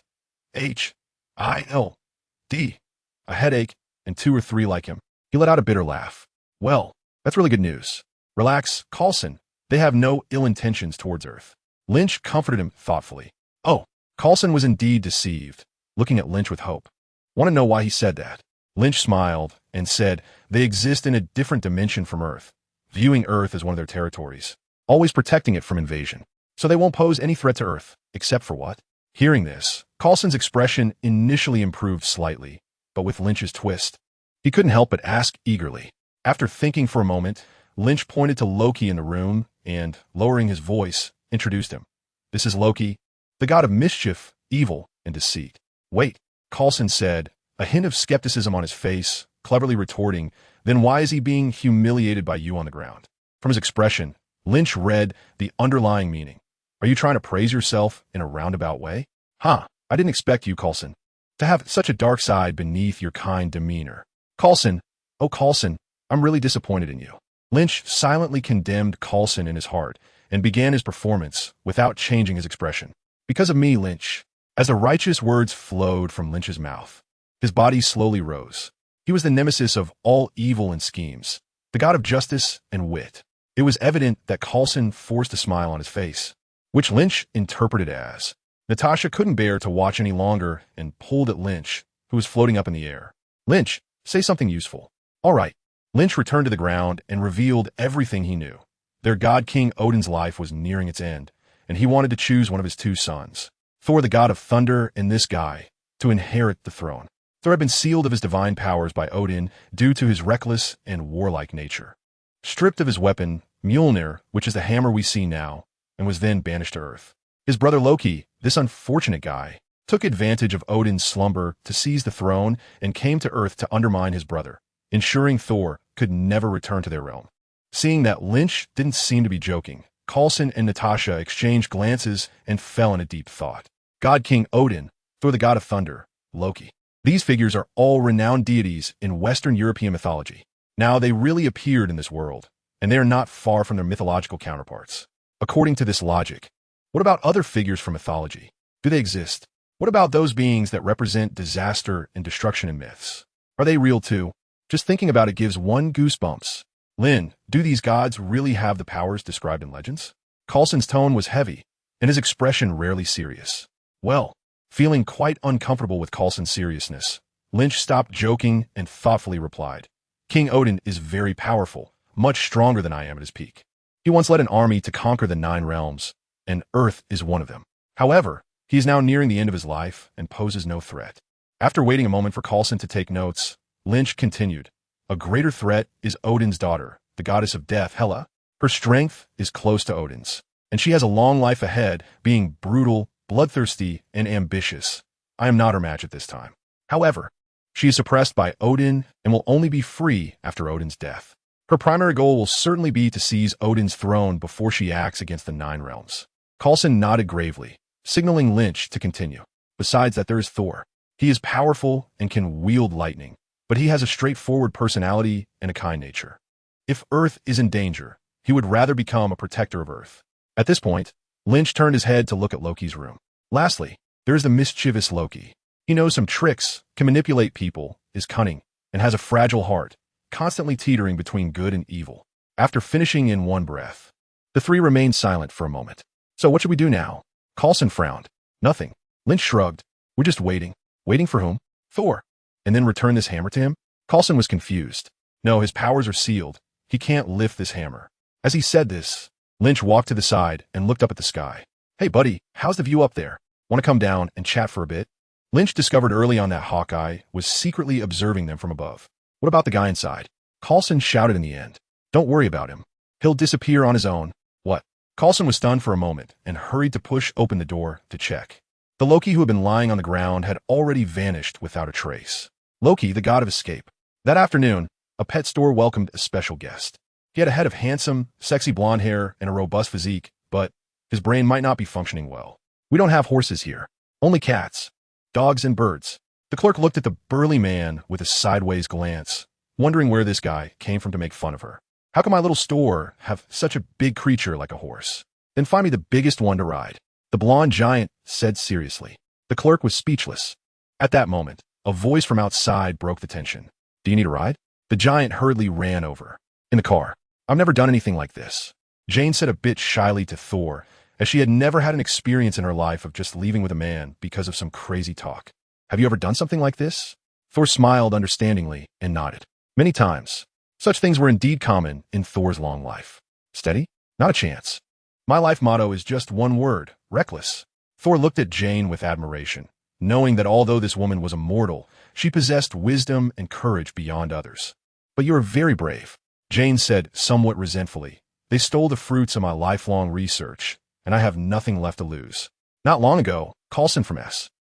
a headache, and 2 or 3 like him. He let out a bitter laugh. Well, that's really good news. Relax, Coulson. They have no ill intentions towards Earth. Lynch comforted him thoughtfully. Oh, Coulson was indeed deceived, looking at Lynch with hope. Want to know why he said that? Lynch smiled and said they exist in a different dimension from Earth, viewing Earth as one of their territories, always protecting it from invasion. So they won't pose any threat to Earth, except for what? Hearing this, Coulson's expression initially improved slightly, but with Lynch's twist, he couldn't help but ask eagerly. After thinking for a moment, Lynch pointed to Loki in the room and, lowering his voice, introduced him. This is Loki, the god of mischief, evil, and deceit. Wait, Coulson said, a hint of skepticism on his face, cleverly retorting, then why is he being humiliated by you on the ground? From his expression, Lynch read the underlying meaning. Are you trying to praise yourself in a roundabout way? I didn't expect you, Coulson, to have such a dark side beneath your kind demeanor. Coulson, oh Coulson, I'm really disappointed in you. Lynch silently condemned Coulson in his heart and began his performance without changing his expression. Because of me, Lynch. As the righteous words flowed from Lynch's mouth, his body slowly rose. He was the nemesis of all evil and schemes, the god of justice and wit. It was evident that Coulson forced a smile on his face, which Lynch interpreted as. Natasha couldn't bear to watch any longer and pulled at Lynch, who was floating up in the air. Lynch, say something useful. All right. Lynch returned to the ground and revealed everything he knew. Their god king Odin's life was nearing its end, and he wanted to choose one of his 2 sons, Thor the god of thunder and this guy, to inherit the throne. Thor had been sealed of his divine powers by Odin due to his reckless and warlike nature. Stripped of his weapon, Mjolnir, which is the hammer we see now, and was then banished to Earth. His brother Loki, this unfortunate guy, took advantage of Odin's slumber to seize the throne and came to Earth to undermine his brother, ensuring Thor could never return to their realm. Seeing that Lynch didn't seem to be joking, Coulson and Natasha exchanged glances and fell in a deep thought. God King Odin, Thor the god of thunder, Loki. These figures are all renowned deities in Western European mythology. Now, they really appeared in this world, and they are not far from their mythological counterparts. According to this logic, what about other figures from mythology? Do they exist? What about those beings that represent disaster and destruction in myths? Are they real too? Just thinking about it gives one goosebumps. Lynn, do these gods really have the powers described in legends? Coulson's tone was heavy, and his expression rarely serious. Well, feeling quite uncomfortable with Coulson's seriousness, Lynch stopped joking and thoughtfully replied, King Odin is very powerful, much stronger than I am at his peak. He once led an army to conquer the 9 realms, and Earth is one of them. However, he is now nearing the end of his life and poses no threat. After waiting a moment for Coulson to take notes, Lynch continued, a greater threat is Odin's daughter, the goddess of death, Hela. Her strength is close to Odin's, and she has a long life ahead, being brutal, bloodthirsty, and ambitious. I am not her match at this time. However, she is suppressed by Odin and will only be free after Odin's death. Her primary goal will certainly be to seize Odin's throne before she acts against the 9 realms. Coulson nodded gravely, signaling Lynch to continue. Besides that, there is Thor. He is powerful and can wield lightning, but he has a straightforward personality and a kind nature. If Earth is in danger, he would rather become a protector of Earth. At this point, Lynch turned his head to look at Loki's room. Lastly, there is the mischievous Loki. He knows some tricks, can manipulate people, is cunning, and has a fragile heart, constantly teetering between good and evil. After finishing in one breath, the three remained silent for a moment. So what should we do now? Coulson frowned. Nothing. Lynch shrugged. We're just waiting. Waiting for whom? Thor. And then return this hammer to him? Coulson was confused. No, his powers are sealed. He can't lift this hammer. As he said this, Lynch walked to the side and looked up at the sky. Hey buddy, how's the view up there? Want to come down and chat for a bit? Lynch discovered early on that Hawkeye was secretly observing them from above. What about the guy inside? Coulson shouted in the end. Don't worry about him. He'll disappear on his own. What? Coulson was stunned for a moment and hurried to push open the door to check. The Loki who had been lying on the ground had already vanished without a trace. Loki, the god of escape. That afternoon, a pet store welcomed a special guest. He had a head of handsome, sexy blonde hair and a robust physique, but his brain might not be functioning well. We don't have horses here. Only cats, dogs, and birds. The clerk looked at the burly man with a sideways glance, wondering where this guy came from to make fun of her. How can my little store have such a big creature like a horse? Then find me the biggest one to ride. The blonde giant said seriously. The clerk was speechless. At that moment, a voice from outside broke the tension. Do you need a ride? The giant hurriedly ran over. In the car. I've never done anything like this. Jane said a bit shyly to Thor, as she had never had an experience in her life of just leaving with a man because of some crazy talk. Have you ever done something like this? Thor smiled understandingly and nodded. Many times. Such things were indeed common in Thor's long life. Steady? Not a chance. My life motto is just one word, reckless. Thor looked at Jane with admiration, knowing that although this woman was a mortal, she possessed wisdom and courage beyond others. But you are very brave, Jane said somewhat resentfully. They stole the fruits of my lifelong research, and I have nothing left to lose. Not long ago, Coulson from S.H.I.L.D.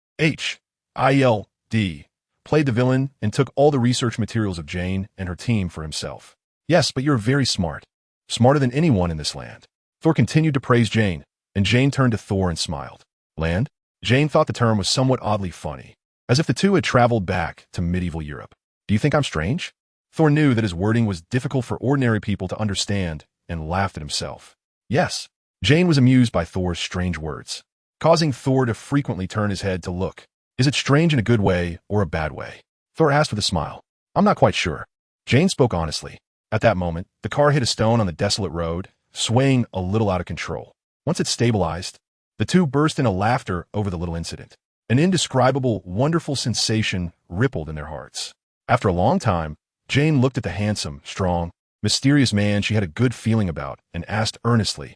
played the villain and took all the research materials of Jane and her team for himself. Yes, but you're very smart. Smarter than anyone in this land. Thor continued to praise Jane, and Jane turned to Thor and smiled. Land? Jane thought the term was somewhat oddly funny, as if the two had traveled back to medieval Europe. Do you think I'm strange? Thor knew that his wording was difficult for ordinary people to understand and laughed at himself. Yes. Jane was amused by Thor's strange words, causing Thor to frequently turn his head to look. Is it strange in a good way or a bad way? Thor asked with a smile. I'm not quite sure. Jane spoke honestly. At that moment, the car hit a stone on the desolate road, swaying a little out of control. Once it stabilized, the two burst into laughter over the little incident. An indescribable, wonderful sensation rippled in their hearts. After a long time, Jane looked at the handsome, strong, mysterious man she had a good feeling about and asked earnestly,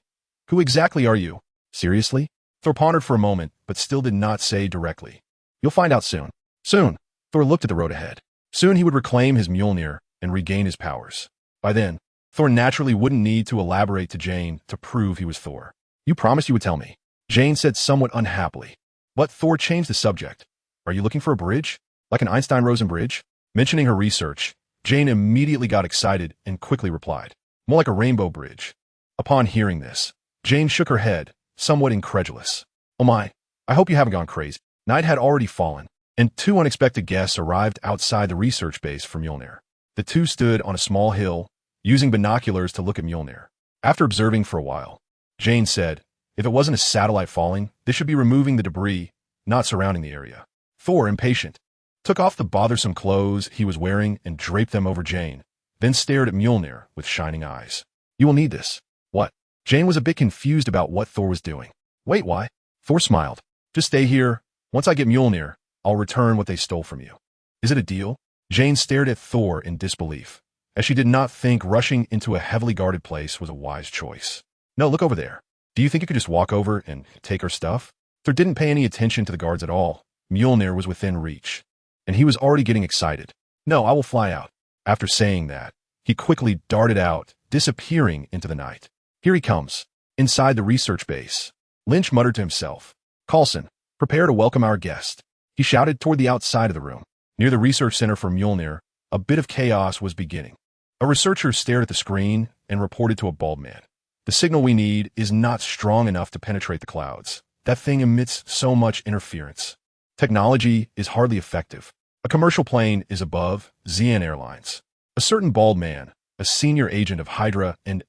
Who exactly are you? Seriously? Thor pondered for a moment, but still did not say directly. You'll find out soon. Soon. Thor looked at the road ahead. Soon he would reclaim his Mjolnir and regain his powers. By then, Thor naturally wouldn't need to elaborate to Jane to prove he was Thor. You promised you would tell me. Jane said somewhat unhappily. But Thor changed the subject. Are you looking for a bridge? Like an Einstein-Rosen bridge? Mentioning her research, Jane immediately got excited and quickly replied. More like a rainbow bridge. Upon hearing this, Jane shook her head, somewhat incredulous. Oh my, I hope you haven't gone crazy. Night had already fallen, and two unexpected guests arrived outside the research base for Mjolnir. The two stood on a small hill, using binoculars to look at Mjolnir. After observing for a while, Jane said, if it wasn't a satellite falling, this should be removing the debris, not surrounding the area. Thor, impatient, took off the bothersome clothes he was wearing and draped them over Jane, then stared at Mjolnir with shining eyes. You will need this. What? Jane was a bit confused about what Thor was doing. Wait, why? Thor smiled. Just stay here. Once I get Mjolnir, I'll return what they stole from you. Is it a deal? Jane stared at Thor in disbelief, as she did not think rushing into a heavily guarded place was a wise choice. No, look over there. Do you think you could just walk over and take her stuff? Thor didn't pay any attention to the guards at all. Mjolnir was within reach, and he was already getting excited. No, I will fly out. After saying that, he quickly darted out, disappearing into the night. Here he comes. Inside the research base, Lynch muttered to himself. Coulson, prepare to welcome our guest. He shouted toward the outside of the room. Near the research center for Mjolnir, a bit of chaos was beginning. A researcher stared at the screen and reported to a bald man. The signal we need is not strong enough to penetrate the clouds. That thing emits so much interference. Technology is hardly effective. A commercial plane is above, ZN Airlines. A certain bald man, a senior agent of Hydra and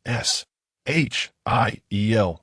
SHIELD,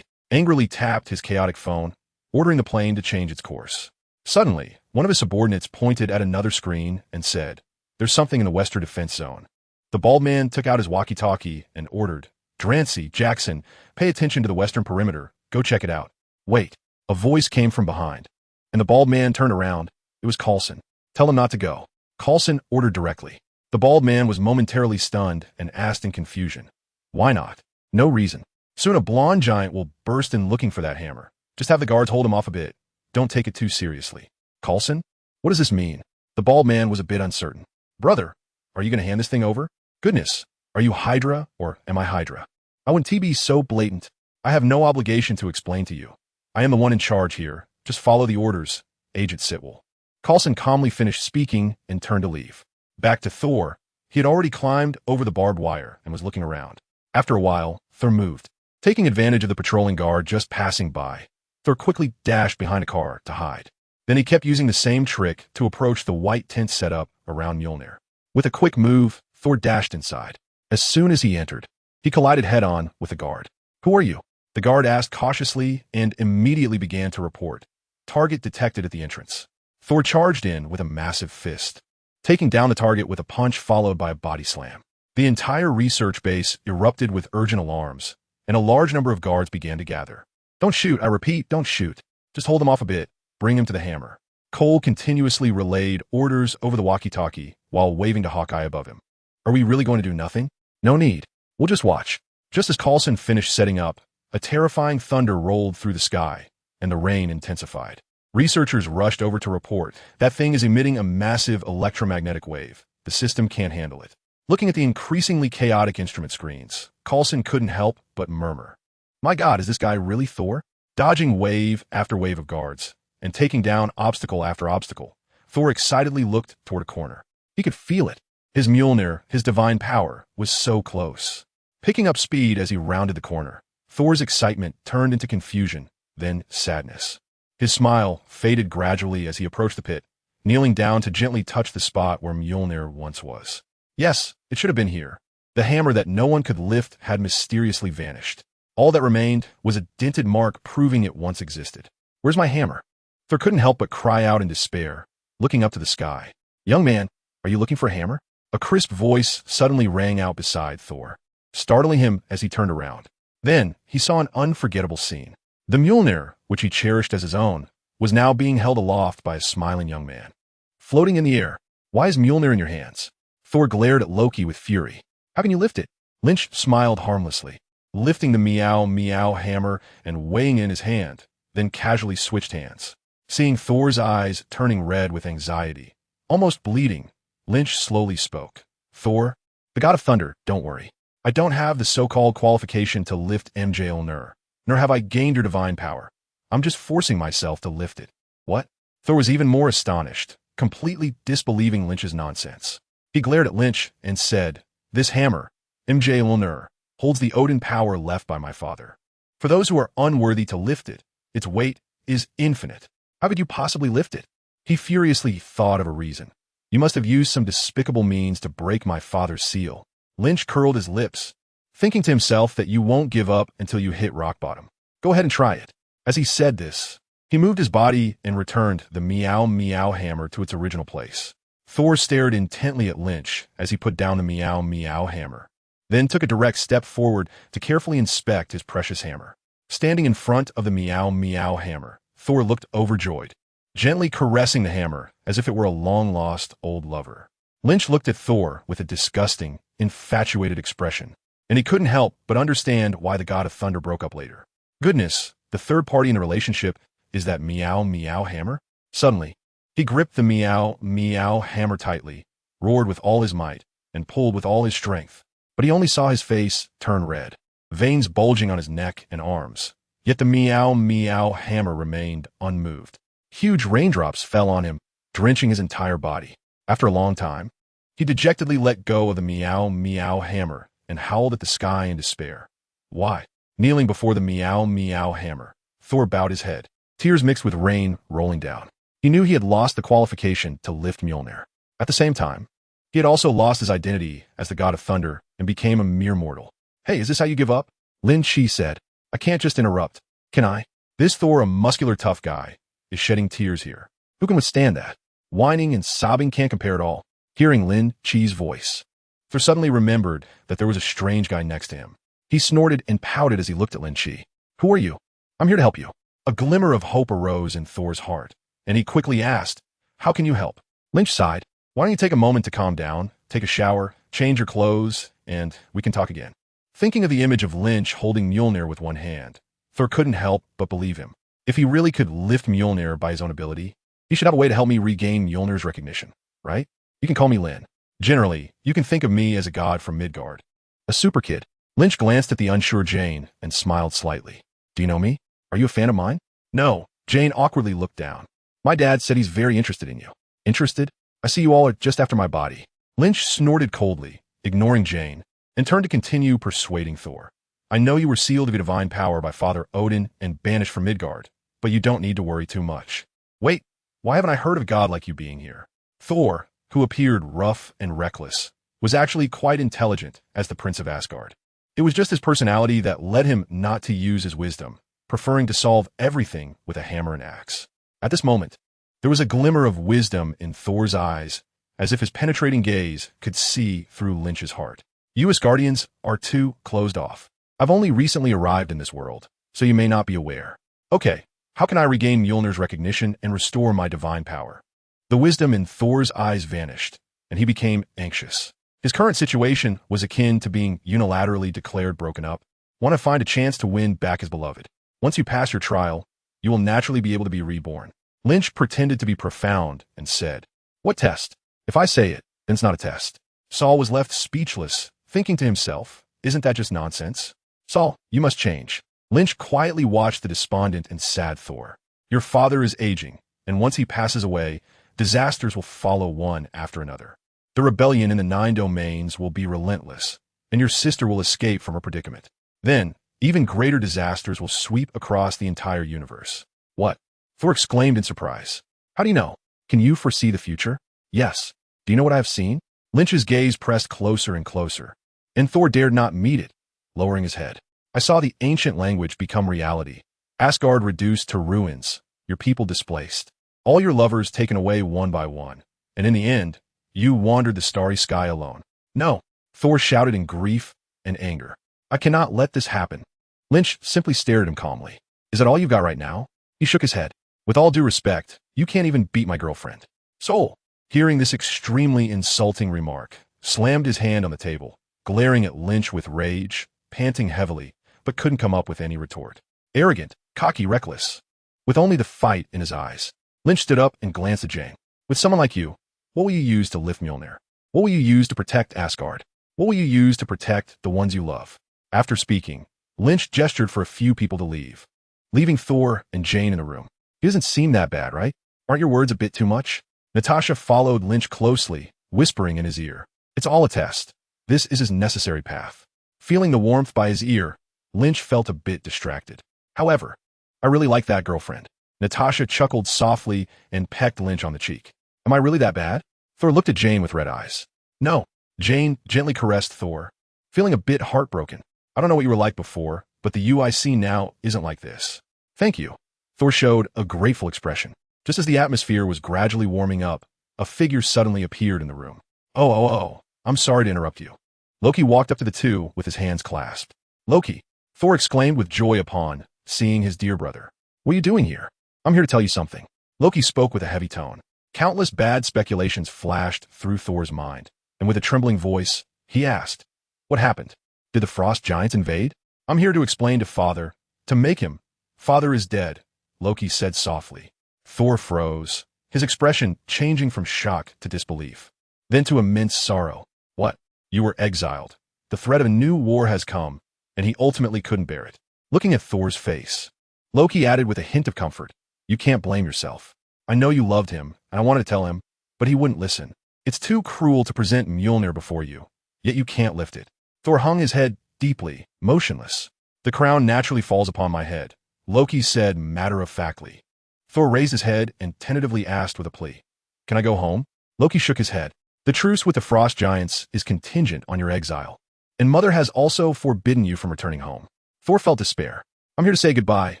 angrily tapped his chaotic phone, ordering the plane to change its course. Suddenly, one of his subordinates pointed at another screen and said, "There's something in the Western Defense Zone." The bald man took out his walkie-talkie and ordered, "Drancy, Jackson, pay attention to the western perimeter. Go check it out." "Wait." A voice came from behind, and the bald man turned around. It was Coulson. "Tell him not to go." Coulson ordered directly. The bald man was momentarily stunned and asked in confusion, "Why not?" "No reason. Soon a blonde giant will burst in looking for that hammer. Just have the guards hold him off a bit. Don't take it too seriously." "Coulson? What does this mean?" The bald man was a bit uncertain. "Brother, are you going to hand this thing over?" "Goodness, are you Hydra or am I Hydra? I wouldn't be so blatant. I have no obligation to explain to you. I am the one in charge here. Just follow the orders, Agent Sitwell." Coulson calmly finished speaking and turned to leave. Back to Thor, he had already climbed over the barbed wire and was looking around. After a while, Thor moved. Taking advantage of the patrolling guard just passing by, Thor quickly dashed behind a car to hide. Then he kept using the same trick to approach the white tent setup around Mjolnir. With a quick move, Thor dashed inside. As soon as he entered, he collided head-on with the guard. "Who are you?" The guard asked cautiously and immediately began to report. "Target detected at the entrance." Thor charged in with a massive fist, taking down the target with a punch followed by a body slam. The entire research base erupted with urgent alarms, and a large number of guards began to gather. "Don't shoot, I repeat, don't shoot. Just hold him off a bit. Bring him to the hammer." Cole continuously relayed orders over the walkie-talkie while waving to Hawkeye above him. "Are we really going to do nothing?" "No need. We'll just watch." Just as Coulson finished setting up, a terrifying thunder rolled through the sky, and the rain intensified. Researchers rushed over to report, "That thing is emitting a massive electromagnetic wave. The system can't handle it." Looking at the increasingly chaotic instrument screens, Coulson couldn't help but murmur, "My God, is this guy really Thor?" Dodging wave after wave of guards, and taking down obstacle after obstacle, Thor excitedly looked toward a corner. He could feel it. His Mjolnir, his divine power, was so close. Picking up speed as he rounded the corner, Thor's excitement turned into confusion, then sadness. His smile faded gradually as he approached the pit, kneeling down to gently touch the spot where Mjolnir once was. Yes, it should have been here. The hammer that no one could lift had mysteriously vanished. All that remained was a dented mark proving it once existed. "Where's my hammer?" Thor couldn't help but cry out in despair, looking up to the sky. "Young man, are you looking for a hammer?" A crisp voice suddenly rang out beside Thor, startling him as he turned around. Then he saw an unforgettable scene. The Mjolnir, which he cherished as his own, was now being held aloft by a smiling young man. Floating in the air. "Why is Mjolnir in your hands?" Thor glared at Loki with fury. "How can you lift it?" Lynch smiled harmlessly, lifting the meow hammer and weighing in his hand, then casually switched hands. Seeing Thor's eyes turning red with anxiety, almost bleeding, Lynch slowly spoke. "Thor, the god of thunder, don't worry. I don't have the so-called qualification to lift Mjolnir, nor have I gained your divine power. I'm just forcing myself to lift it." "What?" Thor was even more astonished, completely disbelieving Lynch's nonsense. He glared at Lynch and said, "This hammer, Mjolnir, holds the Odin power left by my father. For those who are unworthy to lift it, its weight is infinite. How could you possibly lift it?" He furiously thought of a reason. "You must have used some despicable means to break my father's seal." Lynch curled his lips, thinking to himself that you won't give up until you hit rock bottom. "Go ahead and try it." As he said this, he moved his body and returned the meow hammer to its original place. Thor stared intently at Lynch as he put down the meow hammer, then took a direct step forward to carefully inspect his precious hammer. Standing in front of the meow hammer, Thor looked overjoyed, gently caressing the hammer as if it were a long-lost old lover. Lynch looked at Thor with a disgusting, infatuated expression, and he couldn't help but understand why the god of thunder broke up later. Goodness, the third party in the relationship is that meow hammer? Suddenly, he gripped the meow hammer tightly, roared with all his might, and pulled with all his strength. But he only saw his face turn red, veins bulging on his neck and arms. Yet the meow hammer remained unmoved. Huge raindrops fell on him, drenching his entire body. After a long time, he dejectedly let go of the meow hammer and howled at the sky in despair. "Why?" Kneeling before the meow hammer, Thor bowed his head, tears mixed with rain rolling down. He knew he had lost the qualification to lift Mjolnir. At the same time, he had also lost his identity as the god of thunder and became a mere mortal. Hey, is this how you give up? Lynch Fei said. I can't just interrupt. Can I? This Thor, a muscular tough guy, is shedding tears here. Who can withstand that? Whining and sobbing can't compare at all. Hearing Lynch Fei's voice, Thor suddenly remembered that there was a strange guy next to him. He snorted and pouted as he looked at Lynch Fei. Who are you? I'm here to help you. A glimmer of hope arose in Thor's heart, and he quickly asked, How can you help? Lynch sighed. Why don't you take a moment to calm down, take a shower, change your clothes, and we can talk again. Thinking of the image of Lynch holding Mjolnir with one hand, Thor couldn't help but believe him. If he really could lift Mjolnir by his own ability, he should have a way to help me regain Mjolnir's recognition, right? You can call me Lynn. Generally, you can think of me as a god from Midgard. A super kid. Lynch glanced at the unsure Jane and smiled slightly. Do you know me? Are you a fan of mine? No. Jane awkwardly looked down. My dad said he's very interested in you. Interested? I see you all are just after my body. Lynch snorted coldly, ignoring Jane, and turned to continue persuading Thor. I know you were sealed to divine power by Father Odin and banished from Midgard, but you don't need to worry too much. Wait, why haven't I heard of a god like you being here? Thor, who appeared rough and reckless, was actually quite intelligent as the Prince of Asgard. It was just his personality that led him not to use his wisdom, preferring to solve everything with a hammer and axe. At this moment, there was a glimmer of wisdom in Thor's eyes, as if his penetrating gaze could see through Lynch's heart. You Asgardians are too closed off. I've only recently arrived in this world, so you may not be aware. Okay, how can I regain Mjolnir's recognition and restore my divine power? The wisdom in Thor's eyes vanished, and he became anxious. His current situation was akin to being unilaterally declared broken up. Want to find a chance to win back his beloved. Once you pass your trial, you will naturally be able to be reborn. Lynch pretended to be profound and said, What test? If I say it, then it's not a test. Saul was left speechless, thinking to himself, Isn't that just nonsense? Saul, you must change. Lynch quietly watched the despondent and sad Thor. Your father is aging, and once he passes away, disasters will follow one after another. The rebellion in the 9 domains will be relentless, and your sister will escape from her predicament. Then, even greater disasters will sweep across the entire universe. What? Thor exclaimed in surprise. How do you know? Can you foresee the future? Yes. Do you know what I have seen? Lynch's gaze pressed closer and closer, and Thor dared not meet it, lowering his head. I saw the ancient language become reality. Asgard reduced to ruins, your people displaced, all your lovers taken away one by one, and in the end, you wandered the starry sky alone. No, Thor shouted in grief and anger. I cannot let this happen. Lynch simply stared at him calmly. Is that all you've got right now? He shook his head. With all due respect, you can't even beat my girlfriend. Soul, hearing this extremely insulting remark, slammed his hand on the table, glaring at Lynch with rage, panting heavily, but couldn't come up with any retort. Arrogant, cocky, reckless. With only the fight in his eyes, Lynch stood up and glanced at Jane. With someone like you, what will you use to lift Mjolnir? What will you use to protect Asgard? What will you use to protect the ones you love? After speaking, Lynch gestured for a few people to leave, leaving Thor and Jane in the room. He doesn't seem that bad, right? Aren't your words a bit too much? Natasha followed Lynch closely, whispering in his ear. It's all a test. This is his necessary path. Feeling the warmth by his ear, Lynch felt a bit distracted. However, I really like that girlfriend. Natasha chuckled softly and pecked Lynch on the cheek. Am I really that bad? Thor looked at Jane with red eyes. No. Jane gently caressed Thor, feeling a bit heartbroken. I don't know what you were like before, but the you I see now isn't like this. Thank you. Thor showed a grateful expression. Just as the atmosphere was gradually warming up, a figure suddenly appeared in the room. Oh, I'm sorry to interrupt you. Loki walked up to the two with his hands clasped. Loki, Thor exclaimed with joy upon seeing his dear brother. What are you doing here? I'm here to tell you something. Loki spoke with a heavy tone. Countless bad speculations flashed through Thor's mind, and with a trembling voice, he asked, What happened? Did the frost giants invade? I'm here to explain to Father, to make him. Father is dead, Loki said softly. Thor froze, his expression changing from shock to disbelief, then to immense sorrow. What? You were exiled. The threat of a new war has come, and he ultimately couldn't bear it. Looking at Thor's face, Loki added with a hint of comfort, You can't blame yourself. I know you loved him, and I wanted to tell him, but he wouldn't listen. It's too cruel to present Mjolnir before you, yet you can't lift it. Thor hung his head deeply, motionless. The crown naturally falls upon my head, Loki said matter-of-factly. Thor raised his head and tentatively asked with a plea, Can I go home? Loki shook his head. The truce with the frost giants is contingent on your exile. and Mother has also forbidden you from returning home. Thor felt despair. I'm here to say goodbye,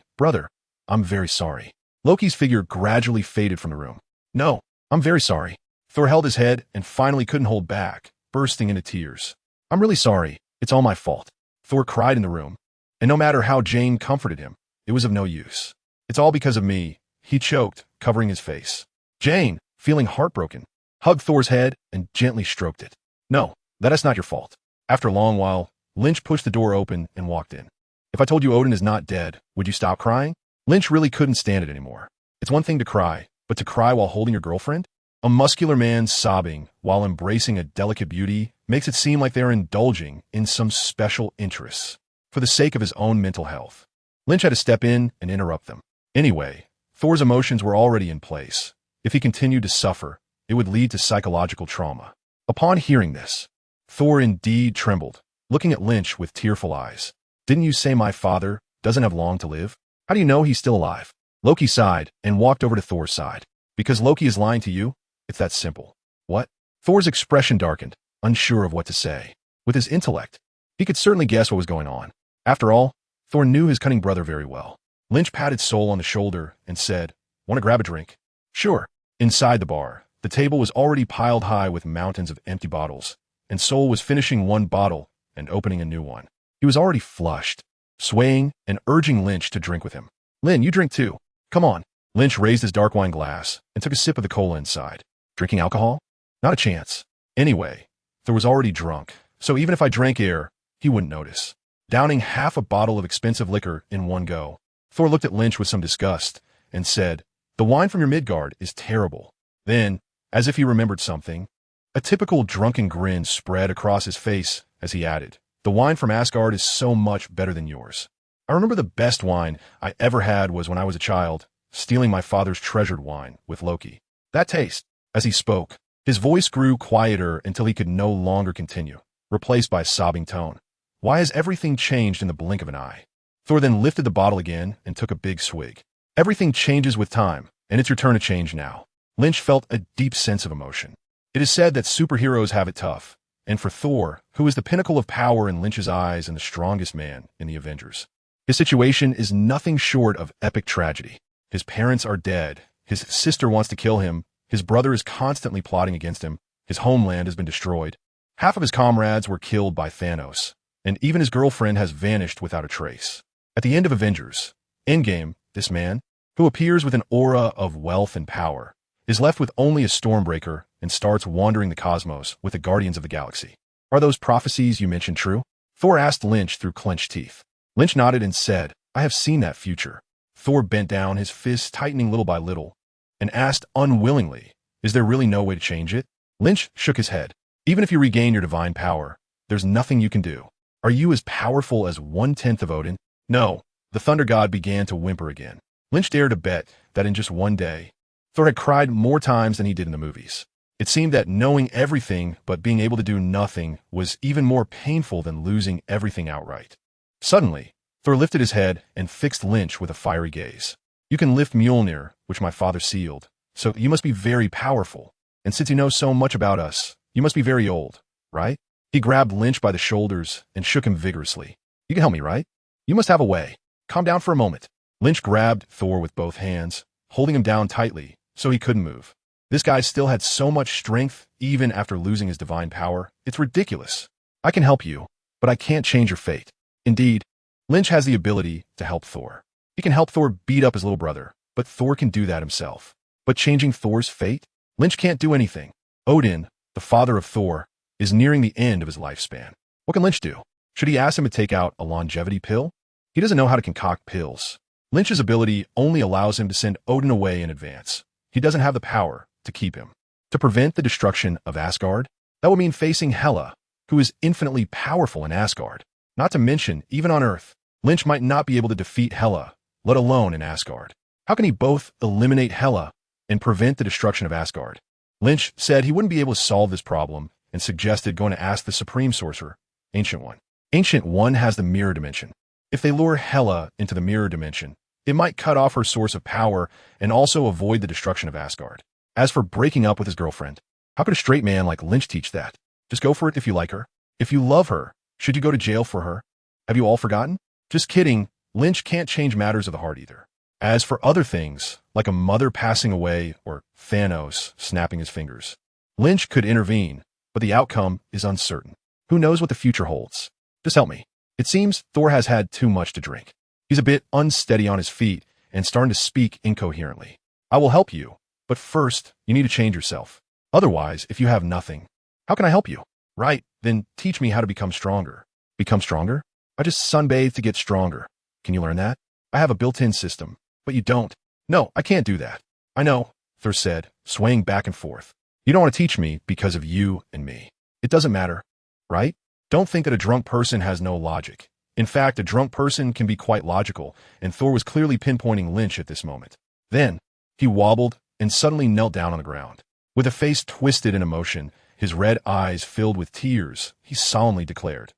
brother. I'm very sorry. Loki's figure gradually faded from the room. No, I'm very sorry. Thor held his head and finally couldn't hold back, bursting into tears. I'm really sorry. It's all my fault. Thor cried in the room, and no matter how Jane comforted him, it was of no use. It's all because of me, he choked, covering his face. Jane, feeling heartbroken, hugged Thor's head and gently stroked it. No, that is not your fault. After a long while, Lynch pushed the door open and walked in. If I told you Odin is not dead, would you stop crying? Lynch really couldn't stand it anymore. It's one thing to cry, but to cry while holding your girlfriend? A muscular man sobbing while embracing a delicate beauty makes it seem like they're indulging in some special interests for the sake of his own mental health. Lynch had to step in and interrupt them. Anyway, Thor's emotions were already in place. If he continued to suffer, it would lead to psychological trauma. Upon hearing this, Thor indeed trembled, looking at Lynch with tearful eyes. Didn't you say my father doesn't have long to live? How do you know he's still alive? Loki sighed and walked over to Thor's side. Because Loki is lying to you? It's that simple. What? Thor's expression darkened, unsure of what to say. With his intellect, he could certainly guess what was going on. After all, Thor knew his cunning brother very well. Lynch patted Sol on the shoulder and said, Want to grab a drink? Sure. Inside the bar, the table was already piled high with mountains of empty bottles, and Sol was finishing one bottle and opening a new one. He was already flushed, swaying and urging Lynch to drink with him. Lynn, you drink too. Come on. Lynch raised his dark wine glass and took a sip of the cola inside. Drinking alcohol? Not a chance. Anyway, Thor was already drunk, so even if I drank air, he wouldn't notice. Downing half a bottle of expensive liquor in one go, Thor looked at Lynch with some disgust and said, The wine from your Midgard is terrible. Then, as if he remembered something, a typical drunken grin spread across his face as he added, The wine from Asgard is so much better than yours. I remember the best wine I ever had was when I was a child, stealing my father's treasured wine with Loki. That taste. As he spoke, his voice grew quieter until he could no longer continue, replaced by a sobbing tone. Why has everything changed in the blink of an eye? Thor then lifted the bottle again and took a big swig. Everything changes with time, and it's your turn to change now. Lynch felt a deep sense of emotion. It is said that superheroes have it tough, and for Thor, who is the pinnacle of power in Lynch's eyes and the strongest man in the Avengers, his situation is nothing short of epic tragedy. His parents are dead, his sister wants to kill him, his brother is constantly plotting against him, his homeland has been destroyed, half of his comrades were killed by Thanos, and even his girlfriend has vanished without a trace. At the end of Avengers Endgame, this man, who appears with an aura of wealth and power, is left with only a Stormbreaker and starts wandering the cosmos with the Guardians of the Galaxy. Are those prophecies you mentioned true? Thor asked Lynch through clenched teeth. Lynch nodded and said, I have seen that future. Thor bent down, his fists tightening little by little, and asked unwillingly, Is there really no way to change it? Lynch shook his head. Even if you regain your divine power, there's nothing you can do. Are you as powerful as 1/10 of Odin? No. The Thunder God began to whimper again. Lynch dared to bet that in just one day, Thor had cried more times than he did in the movies. It seemed that knowing everything but being able to do nothing was even more painful than losing everything outright. Suddenly, Thor lifted his head and fixed Lynch with a fiery gaze. You can lift Mjolnir, which my father sealed, so you must be very powerful. And since you know so much about us, you must be very old, right? He grabbed Lynch by the shoulders and shook him vigorously. You can help me, right? You must have a way. Calm down for a moment. Lynch grabbed Thor with both hands, holding him down tightly so he couldn't move. This guy still had so much strength even after losing his divine power. It's ridiculous. I can help you, but I can't change your fate. Indeed, Lynch has the ability to help Thor. He can help Thor beat up his little brother, but Thor can do that himself. But changing Thor's fate? Lynch can't do anything. Odin, the father of Thor, is nearing the end of his lifespan. What can Lynch do? Should he ask him to take out a longevity pill? He doesn't know how to concoct pills. Lynch's ability only allows him to send Odin away in advance. He doesn't have the power to keep him. To prevent the destruction of Asgard, that would mean facing Hela, who is infinitely powerful in Asgard. Not to mention, even on Earth, Lynch might not be able to defeat Hela, let alone in Asgard. How can he both eliminate Hela and prevent the destruction of Asgard? Lynch said he wouldn't be able to solve this problem and suggested going to ask the Supreme Sorcerer, Ancient One. Ancient One has the mirror dimension. If they lure Hela into the mirror dimension, it might cut off her source of power and also avoid the destruction of Asgard. As for breaking up with his girlfriend, how could a straight man like Lynch teach that? Just go for it if you like her. If you love her, Should you go to jail for her? Have you all forgotten? Just kidding. Lynch can't change matters of the heart either. As for other things, like a mother passing away or Thanos snapping his fingers, Lynch could intervene, but the outcome is uncertain. Who knows what the future holds? Just help me. It seems Thor has had too much to drink. He's a bit unsteady on his feet and starting to speak incoherently. I will help you, but first, you need to change yourself. Otherwise, if you have nothing, how can I help you? Right, then teach me how to become stronger. Become stronger? I just sunbathe to get stronger. Can you learn that? I have a built-in system, but you don't. No, I can't do that. I know, Thor said, swaying back and forth. You don't want to teach me because of you and me. It doesn't matter, right? Don't think that a drunk person has no logic. In fact, a drunk person can be quite logical, and Thor was clearly pinpointing Lynch at this moment. Then, he wobbled and suddenly knelt down on the ground. With a face twisted in emotion, his red eyes filled with tears, he solemnly declared,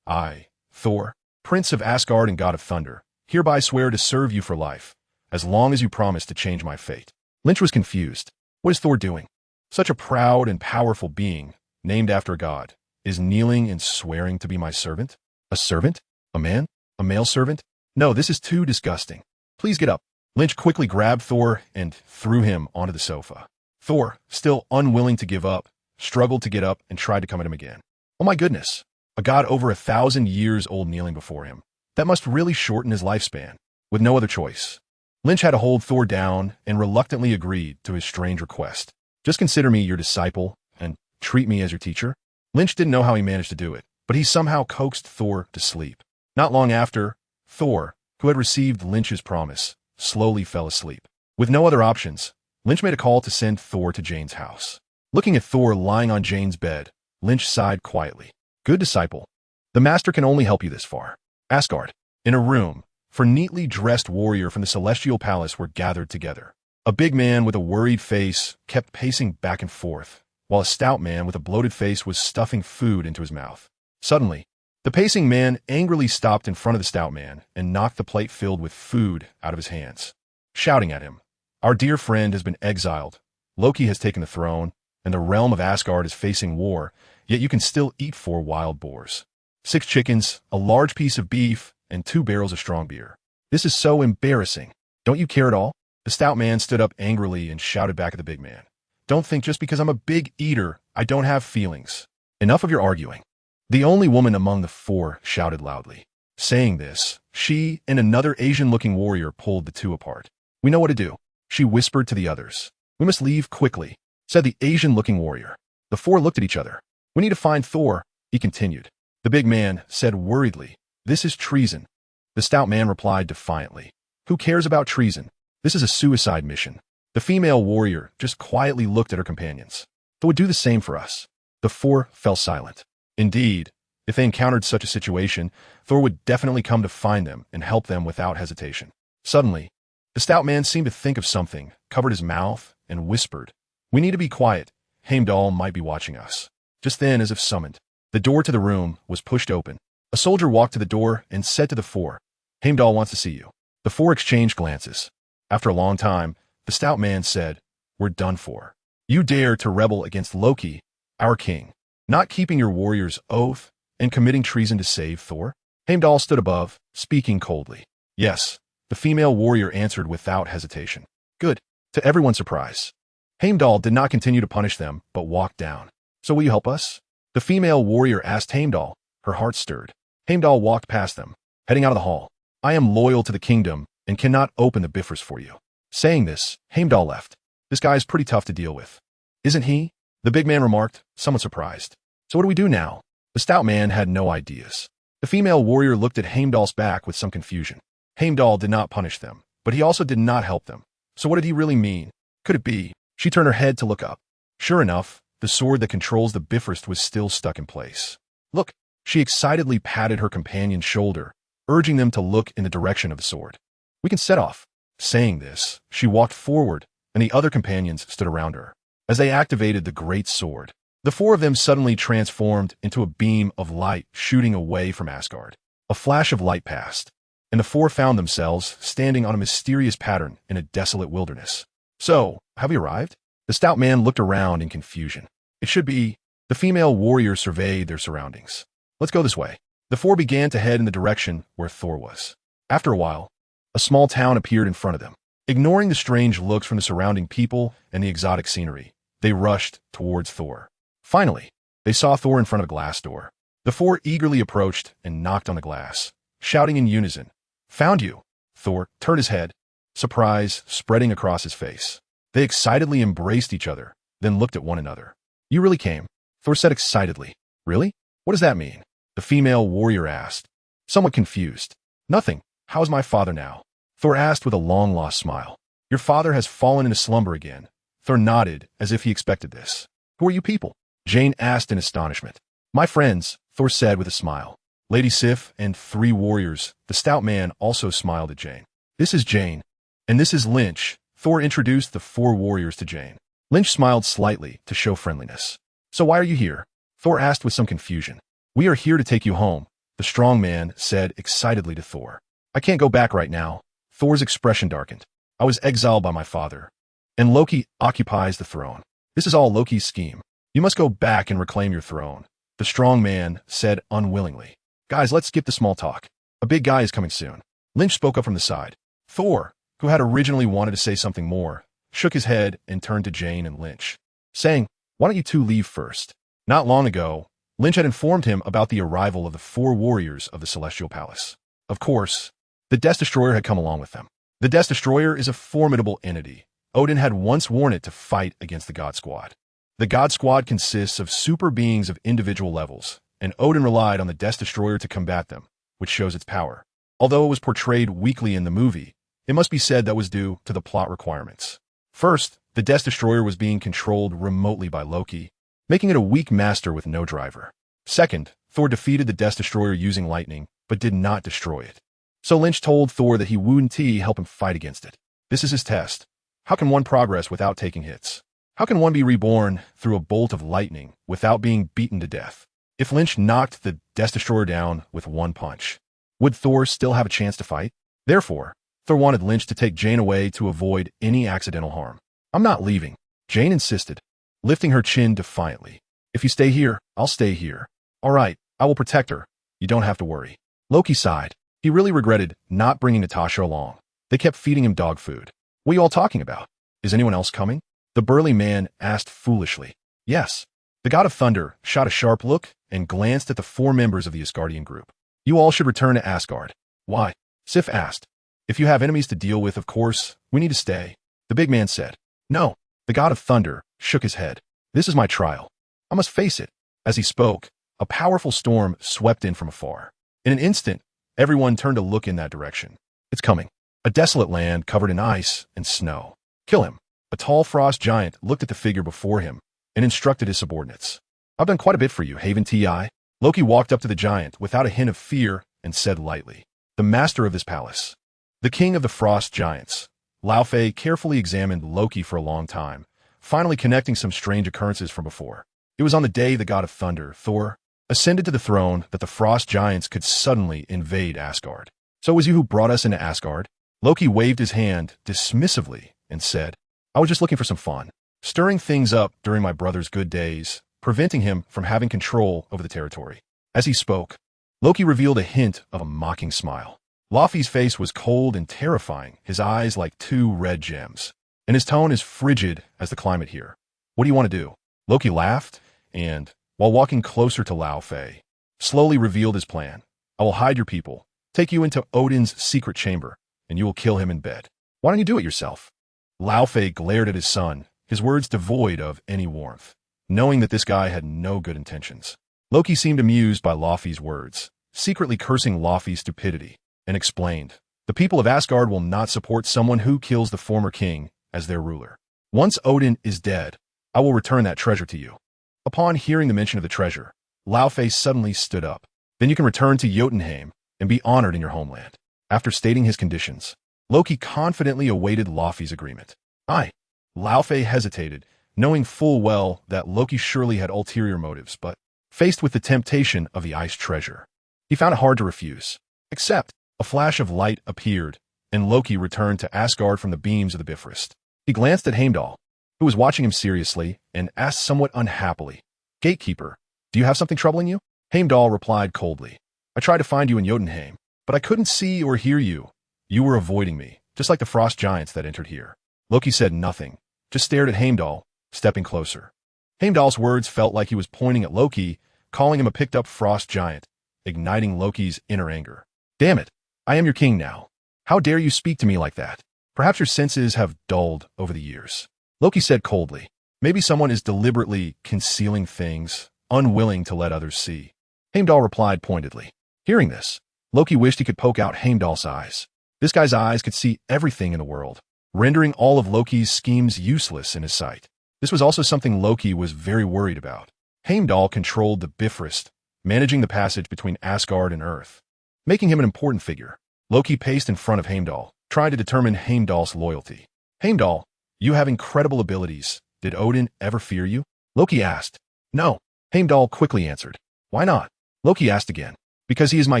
I, Thor, Prince of Asgard and God of Thunder, hereby swear to serve you for life, as long as you promise to change my fate. Lynch was confused. What is Thor doing? Such a proud and powerful being, named after a god, is kneeling and swearing to be my servant? A servant? A man? A male servant? No, this is too disgusting. Please get up. Lynch quickly grabbed Thor and threw him onto the sofa. Thor, still unwilling to give up, struggled to get up and tried to come at him again. Oh my goodness. A god over 1,000 years old kneeling before him. That must really shorten his lifespan. With no other choice, Lynch had to hold Thor down and reluctantly agreed to his strange request. Just consider me your disciple and treat me as your teacher. Lynch didn't know how he managed to do it, but he somehow coaxed Thor to sleep. Not long after, Thor, who had received Lynch's promise, slowly fell asleep. With no other options, Lynch made a call to send Thor to Jane's house. Looking at Thor lying on Jane's bed, Lynch sighed quietly. Good disciple. The master can only help you this far. Asgard. In a room, four neatly dressed warriors from the celestial palace were gathered together. A big man with a worried face kept pacing back and forth, while a stout man with a bloated face was stuffing food into his mouth. Suddenly, the pacing man angrily stopped in front of the stout man and knocked the plate filled with food out of his hands, shouting at him, Our dear friend has been exiled. Loki has taken the throne, and the realm of Asgard is facing war, yet you can still eat 4 wild boars, 6 chickens, a large piece of beef, and 2 barrels of strong beer. This is so embarrassing. Don't you care at all? The stout man stood up angrily and shouted back at the big man. Don't think just because I'm a big eater, I don't have feelings. Enough of your arguing. The only woman among the 4 shouted loudly. Saying this, she and another Asian-looking warrior pulled the 2 apart. We know what to do, she whispered to the others. We must leave quickly, said the Asian-looking warrior. The 4 looked at each other. We need to find Thor, he continued. The big man said worriedly, This is treason. The stout man replied defiantly, Who cares about treason? This is a suicide mission. The female warrior just quietly looked at her companions. It would do the same for us. The 4 fell silent. Indeed, if they encountered such a situation, Thor would definitely come to find them and help them without hesitation. Suddenly, the stout man seemed to think of something, covered his mouth, and whispered, We need to be quiet. Heimdall might be watching us. Just then, as if summoned, the door to the room was pushed open. A soldier walked to the door and said to the 4, Heimdall wants to see you. The 4 exchanged glances. After a long time, the stout man said, We're done for. You dare to rebel against Loki, our king, not keeping your warrior's oath and committing treason to save Thor? Heimdall stood above, speaking coldly. Yes, the female warrior answered without hesitation. Good. To everyone's surprise, Heimdall did not continue to punish them, but walked down. So will you help us? The female warrior asked Heimdall. Her heart stirred. Heimdall walked past them, heading out of the hall. I am loyal to the kingdom and cannot open the Bifrost for you. Saying this, Heimdall left. This guy is pretty tough to deal with. Isn't he? The big man remarked, somewhat surprised. So what do we do now? The stout man had no ideas. The female warrior looked at Heimdall's back with some confusion. Heimdall did not punish them, but he also did not help them. So what did he really mean? Could it be? She turned her head to look up. Sure enough, the sword that controls the Bifrost was still stuck in place. Look, she excitedly patted her companion's shoulder, urging them to look in the direction of the sword. We can set off. Saying this, she walked forward, and the other companions stood around her. As they activated the great sword, the 4 of them suddenly transformed into a beam of light shooting away from Asgard. A flash of light passed, and the 4 found themselves standing on a mysterious pattern in a desolate wilderness. So, have we arrived? The stout man looked around in confusion. It should be. The female warrior surveyed their surroundings. Let's go this way. The four began to head in the direction where Thor was. After a while, a small town appeared in front of them. Ignoring the strange looks from the surrounding people and the exotic scenery, they rushed towards Thor. Finally, they saw Thor in front of a glass door. The four eagerly approached and knocked on the glass, shouting in unison, "Found you!" Thor turned his head, surprise spreading across his face. They excitedly embraced each other, then looked at one another. "You really came?" Thor said excitedly. "Really? What does that mean?" the female warrior asked, somewhat confused. "Nothing. How's my father now?" Thor asked with a long-lost smile. "Your father has fallen into slumber again." Thor nodded as if he expected this. "Who are you people?" Jane asked in astonishment. "My friends," Thor said with a smile. Lady Sif and 3 warriors. The stout man also smiled at Jane. "This is Jane. And this is Lynch." Thor introduced the 4 warriors to Jane. Lynch smiled slightly to show friendliness. "So why are you here?" Thor asked with some confusion. "We are here to take you home," the strong man said excitedly to Thor. "I can't go back right now." Thor's expression darkened. "I was exiled by my father. And Loki occupies the throne. This is all Loki's scheme. You must go back and reclaim your throne," the strong man said unwillingly. "Guys, let's skip the small talk. A big guy is coming soon." Lynch spoke up from the side. Thor, who had originally wanted to say something more, shook his head and turned to Jane and Lynch, saying, "Why don't you 2 leave first?" Not long ago, Lynch had informed him about the arrival of the 4 warriors of the Celestial Palace. Of course, the Death Destroyer had come along with them. The Death Destroyer is a formidable entity. Odin had once worn it to fight against the God Squad. The God Squad consists of super beings of individual levels, and Odin relied on the Death Destroyer to combat them, which shows its power. Although it was portrayed weakly in the movie, it must be said that was due to the plot requirements. First, the Death Destroyer was being controlled remotely by Loki, making it a weak master with no driver. Second, Thor defeated the Death Destroyer using lightning, but did not destroy it. So Lynch told Thor that he wouldn't help him fight against it. This is his test. How can one progress without taking hits? How can one be reborn through a bolt of lightning without being beaten to death? If Lynch knocked the Death Destroyer down with 1 punch, would Thor still have a chance to fight? Therefore, Thor wanted Lynch to take Jane away to avoid any accidental harm. "I'm not leaving," Jane insisted, lifting her chin defiantly. "If you stay here, I'll stay here." "All right, I will protect her. You don't have to worry." Loki sighed. He really regretted not bringing Natasha along. They kept feeding him dog food. "What are you all talking about? Is anyone else coming?" the burly man asked foolishly. "Yes." The God of Thunder shot a sharp look and glanced at the 4 members of the Asgardian group. "You all should return to Asgard." "Why?" Sif asked. "If you have enemies to deal with, of course, we need to stay," the big man said. "No." The God of Thunder shook his head. "This is my trial. I must face it." As he spoke, a powerful storm swept in from afar. In an instant, everyone turned to look in that direction. "It's coming." A desolate land covered in ice and snow. "Kill him." A tall frost giant looked at the figure before him and instructed his subordinates. "I've done quite a bit for you, Haven Ti." Loki walked up to the giant without a hint of fear and said lightly, "The master of this palace, the king of the frost giants." Lynch Fei carefully examined Loki for a long time, finally connecting some strange occurrences from before. It was on the day the God of Thunder, Thor, ascended to the throne that the frost giants could suddenly invade Asgard. "So it was you who brought us into Asgard?" Loki waved his hand dismissively and said, "I was just looking for some fun, stirring things up during my brother's good days, preventing him from having control over the territory." As he spoke, Loki revealed a hint of a mocking smile. Laufey's face was cold and terrifying, his eyes like 2 red gems, and his tone as frigid as the climate here. "What do you want to do?" Loki laughed, and, while walking closer to Lynch Fei, slowly revealed his plan. "I will hide your people, take you into Odin's secret chamber, and you will kill him in bed." "Why don't you do it yourself?" Lynch Fei glared at his son, his words devoid of any warmth, knowing that this guy had no good intentions. Loki seemed amused by Laufey's words, secretly cursing Laufey's stupidity, and explained, "The people of Asgard will not support someone who kills the former king as their ruler. Once Odin is dead, I will return that treasure to you." Upon hearing the mention of the treasure, Lynch Fei suddenly stood up. "Then you can return to Jotunheim and be honored in your homeland." After stating his conditions, Loki confidently awaited Laufey's agreement. Lynch Fei hesitated, knowing full well that Loki surely had ulterior motives, but faced with the temptation of the ice treasure, he found it hard to refuse. Except, a flash of light appeared, and Loki returned to Asgard from the beams of the Bifrost. He glanced at Heimdall, who was watching him seriously, and asked somewhat unhappily, "Gatekeeper, do you have something troubling you?" Heimdall replied coldly, I tried to find you in Jotunheim, but I couldn't see or hear you. You were avoiding me, just like the frost giants that entered here. Loki said nothing, just stared at Heimdall, stepping closer. Heimdall's words felt like he was pointing at Loki, calling him a picked-up frost giant, igniting Loki's inner anger. Damn it, I am your king now. How dare you speak to me like that? Perhaps your senses have dulled over the years. Loki said coldly. Maybe someone is deliberately concealing things, unwilling to let others see. Heimdall replied pointedly. Hearing this, Loki wished he could poke out Heimdall's eyes. This guy's eyes could see everything in the world, rendering all of Loki's schemes useless in his sight. This was also something Loki was very worried about. Heimdall controlled the Bifrost, managing the passage between Asgard and Earth, making him an important figure. Loki paced in front of Heimdall, trying to determine Heimdall's loyalty. Heimdall, you have incredible abilities. Did Odin ever fear you? Loki asked. No. Heimdall quickly answered. Why not? Loki asked again. Because he is my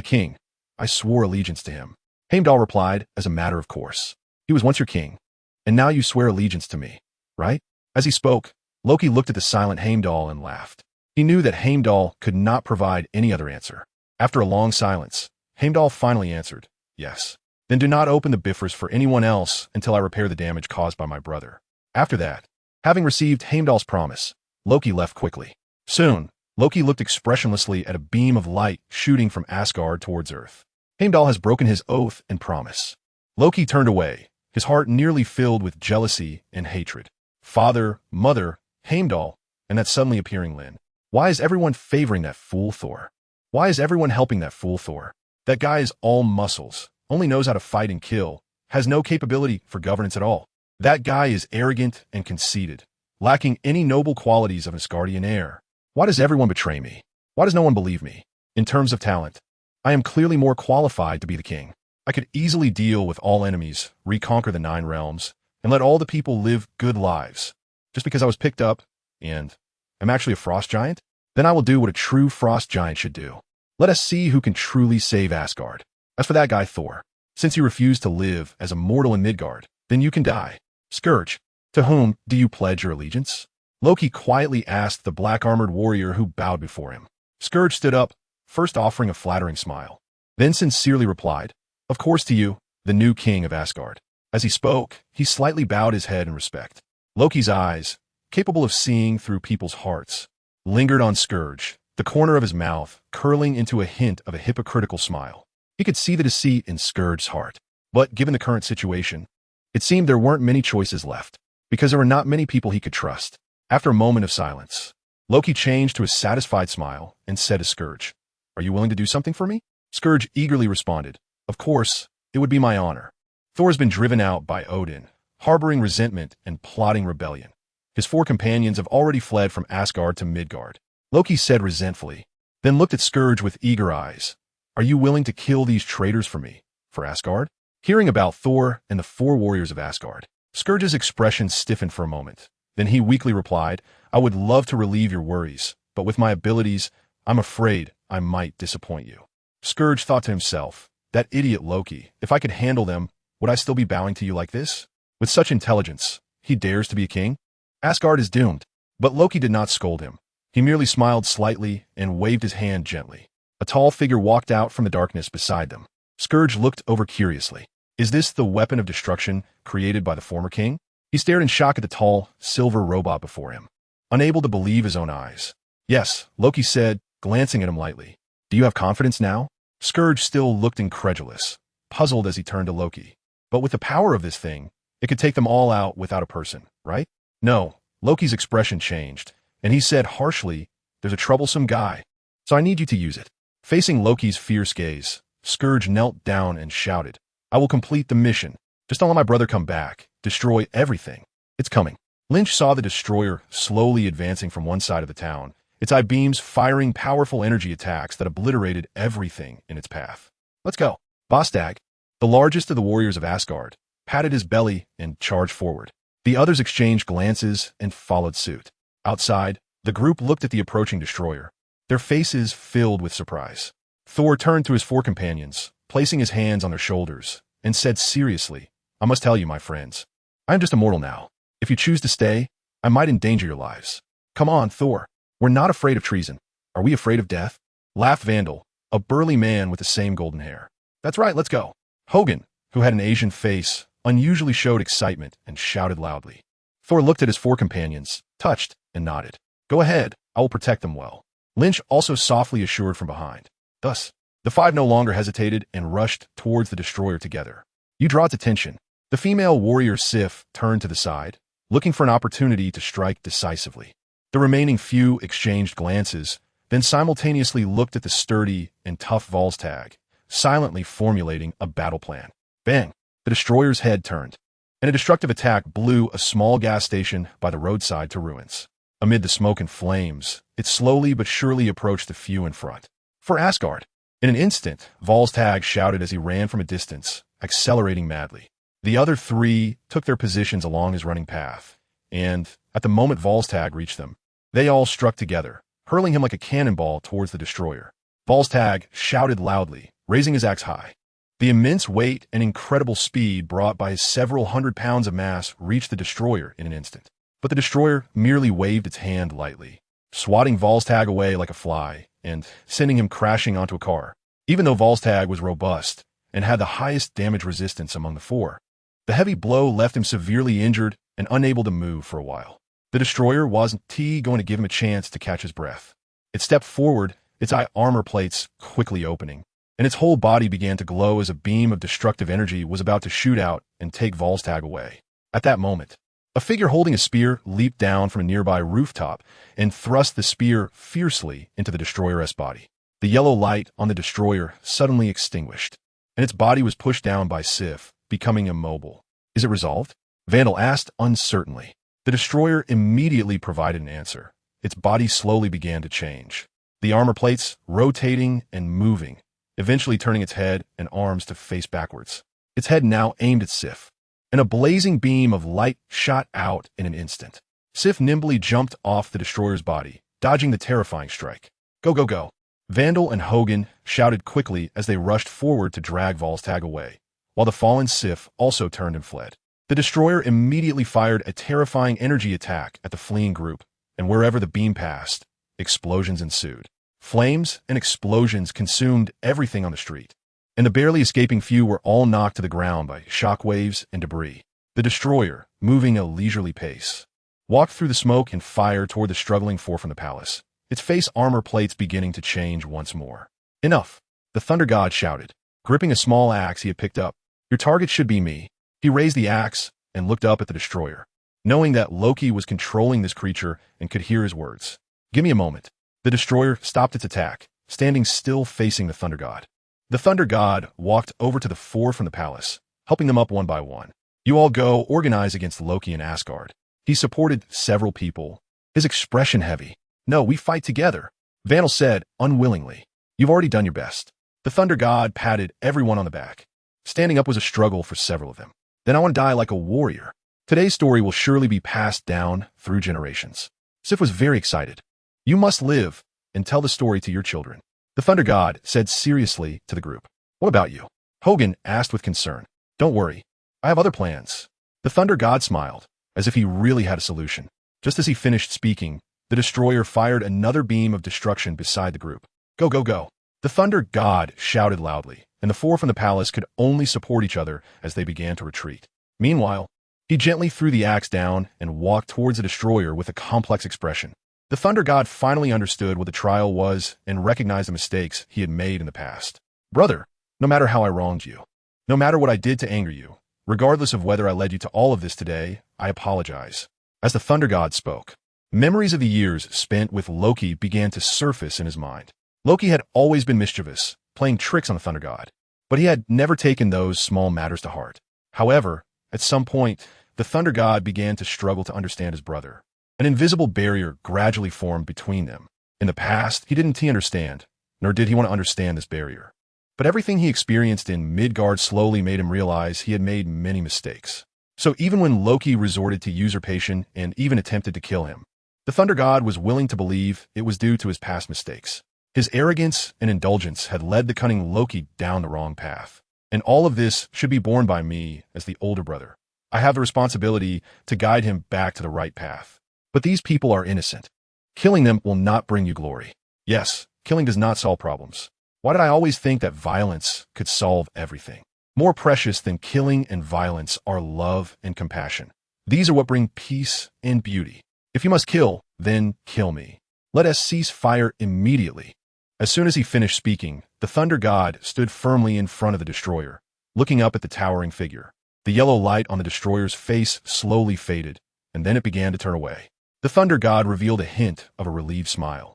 king. I swore allegiance to him. Heimdall replied, as a matter of course. He was once your king. And now you swear allegiance to me, right? As he spoke, Loki looked at the silent Heimdall and laughed. He knew that Heimdall could not provide any other answer. After a long silence, Heimdall finally answered, yes. Then do not open the Bifrost for anyone else until I repair the damage caused by my brother. After that, having received Heimdall's promise, Loki left quickly. Soon, Loki looked expressionlessly at a beam of light shooting from Asgard towards Earth. Heimdall has broken his oath and promise. Loki turned away, his heart nearly filled with jealousy and hatred. Father, mother, Heimdall, and that suddenly appearing Lynn. Why is everyone favoring that fool Thor? Why is everyone helping that fool Thor? That guy is all muscles, only knows how to fight and kill, has no capability for governance at all. That guy is arrogant and conceited, lacking any noble qualities of an Asgardian heir. Why does everyone betray me? Why does no one believe me? In terms of talent, I am clearly more qualified to be the king. I could easily deal with all enemies, reconquer the 9 realms, and let all the people live good lives. Just because I was picked up and am actually a frost giant? Then I will do what a true frost giant should do. Let us see who can truly save Asgard. As for that guy Thor, since you refuse to live as a mortal in Midgard, then you can die. Scourge, to whom do you pledge your allegiance? Loki quietly asked the black-armored warrior who bowed before him. Scourge stood up, first offering a flattering smile, then sincerely replied, of course to you, the new king of Asgard. As he spoke, he slightly bowed his head in respect. Loki's eyes, capable of seeing through people's hearts, lingered on Scourge, the corner of his mouth curling into a hint of a hypocritical smile. He could see the deceit in Scourge's heart, but given the current situation, it seemed there weren't many choices left, because there were not many people he could trust. After a moment of silence, Loki changed to a satisfied smile and said to Scourge, are you willing to do something for me? Scourge eagerly responded, of course, it would be my honor. Thor has been driven out by Odin, harboring resentment and plotting rebellion. His 4 companions have already fled from Asgard to Midgard. Loki said resentfully, then looked at Scourge with eager eyes. Are you willing to kill these traitors for me, for Asgard? Hearing about Thor and the 4 warriors of Asgard, Scourge's expression stiffened for a moment. Then he weakly replied, I would love to relieve your worries, but with my abilities, I'm afraid I might disappoint you. Scourge thought to himself, that idiot Loki, if I could handle them, would I still be bowing to you like this? With such intelligence, he dares to be a king? Asgard is doomed. But Loki did not scold him. He merely smiled slightly and waved his hand gently. A tall figure walked out from the darkness beside them. Scourge looked over curiously. Is this the weapon of destruction created by the former king? He stared in shock at the tall, silver robot before him, unable to believe his own eyes. Yes, Loki said, glancing at him lightly. Do you have confidence now? Scourge still looked incredulous, puzzled as he turned to Loki. But with the power of this thing, it could take them all out without a person, right? No, Loki's expression changed, and he said harshly, there's a troublesome guy, so I need you to use it. Facing Loki's fierce gaze, Scourge knelt down and shouted, I will complete the mission. Just don't let my brother come back. Destroy everything. It's coming. Lynch saw the destroyer slowly advancing from one side of the town, its eye beams firing powerful energy attacks that obliterated everything in its path. Let's go. Bostag, the largest of the warriors of Asgard, patted his belly and charged forward. The others exchanged glances and followed suit. Outside, the group looked at the approaching destroyer, their faces filled with surprise. Thor turned to his 4 companions, placing his hands on their shoulders, and said seriously, I must tell you, my friends, I am just a mortal now. If you choose to stay, I might endanger your lives. Come on, Thor. We're not afraid of treason. Are we afraid of death? Laughed Vandal, a burly man with the same golden hair. That's right, let's go. Hogan, who had an Asian face, unusually showed excitement and shouted loudly. Thor looked at his four companions, touched, and nodded. Go ahead, I will protect them well. Lynch also softly assured from behind. Thus, the five no longer hesitated and rushed towards the destroyer together. You draw its attention. The female warrior Sif turned to the side, looking for an opportunity to strike decisively. The remaining few exchanged glances, then simultaneously looked at the sturdy and tough Volstagg, silently formulating a battle plan. Bang! The destroyer's head turned, and a destructive attack blew a small gas station by the roadside to ruins. Amid the smoke and flames, it slowly but surely approached the few in front. For Asgard! In an instant, Volstagg shouted as he ran from a distance, accelerating madly. The other three took their positions along his running path, and, at the moment Volstagg reached them, they all struck together, hurling him like a cannonball towards the destroyer. Volstagg shouted loudly, raising his axe high. The immense weight and incredible speed brought by his several hundred pounds of mass reached the destroyer in an instant. But the destroyer merely waved its hand lightly, swatting Volstagg away like a fly and sending him crashing onto a car. Even though Volstagg was robust and had the highest damage resistance among the four, the heavy blow left him severely injured and unable to move for a while. The destroyer wasn't going to give him a chance to catch his breath. It stepped forward, its armor plates quickly opening, and its whole body began to glow as a beam of destructive energy was about to shoot out and take Volstagg away. At that moment, a figure holding a spear leaped down from a nearby rooftop and thrust the spear fiercely into the destroyer's body. The yellow light on the destroyer suddenly extinguished, and its body was pushed down by Sif, becoming immobile. Is it resolved? Vandal asked uncertainly. The destroyer immediately provided an answer. Its body slowly began to change, the armor plates rotating and moving, eventually turning its head and arms to face backwards. Its head now aimed at Sif, and a blazing beam of light shot out in an instant. Sif nimbly jumped off the destroyer's body, dodging the terrifying strike. Go, go, go! Vandal and Hogan shouted quickly as they rushed forward to drag Volstagg away, while the fallen Sif also turned and fled. The destroyer immediately fired a terrifying energy attack at the fleeing group, and wherever the beam passed, explosions ensued. Flames and explosions consumed everything on the street, and the barely escaping few were all knocked to the ground by shockwaves and debris. The destroyer, moving at a leisurely pace, walked through the smoke and fire toward the struggling four from the palace, its face armor plates beginning to change once more. Enough! The Thunder God shouted, gripping a small axe he had picked up. Your target should be me. He raised the axe and looked up at the destroyer, knowing that Loki was controlling this creature and could hear his words. Give me a moment. The destroyer stopped its attack, standing still facing the Thunder God. The Thunder God walked over to the four from the palace, helping them up one by one. You all go organize against Loki and Asgard. He supported several people, his expression heavy. No, we fight together, Vandal said unwillingly. You've already done your best. The Thunder God patted everyone on the back. Standing up was a struggle for several of them. Then I want to die like a warrior. Today's story will surely be passed down through generations. Sif was very excited. You must live and tell the story to your children. The Thunder God said seriously to the group. What about you? Hogan asked with concern. Don't worry. I have other plans. The Thunder God smiled, as if he really had a solution. Just as he finished speaking, the destroyer fired another beam of destruction beside the group. Go, go, go. The Thunder God shouted loudly, and the four from the palace could only support each other as they began to retreat. Meanwhile, he gently threw the axe down and walked towards the destroyer with a complex expression. The Thunder God finally understood what the trial was and recognized the mistakes he had made in the past. Brother, no matter how I wronged you, no matter what I did to anger you, regardless of whether I led you to all of this today, I apologize. As the Thunder God spoke, memories of the years spent with Loki began to surface in his mind. Loki had always been mischievous, playing tricks on the Thunder God, but he had never taken those small matters to heart. However, at some point, the Thunder God began to struggle to understand his brother. An invisible barrier gradually formed between them. In the past, he didn't understand, nor did he want to understand this barrier. But everything he experienced in Midgard slowly made him realize he had made many mistakes. So even when Loki resorted to usurpation and even attempted to kill him, the Thunder God was willing to believe it was due to his past mistakes. His arrogance and indulgence had led the cunning Loki down the wrong path. And all of this should be borne by me as the older brother. I have the responsibility to guide him back to the right path. But these people are innocent. Killing them will not bring you glory. Yes, killing does not solve problems. Why did I always think that violence could solve everything? More precious than killing and violence are love and compassion. These are what bring peace and beauty. If you must kill, then kill me. Let us cease fire immediately. As soon as he finished speaking, the Thunder God stood firmly in front of the destroyer, looking up at the towering figure. The yellow light on the destroyer's face slowly faded, and then it began to turn away. The Thunder God revealed a hint of a relieved smile,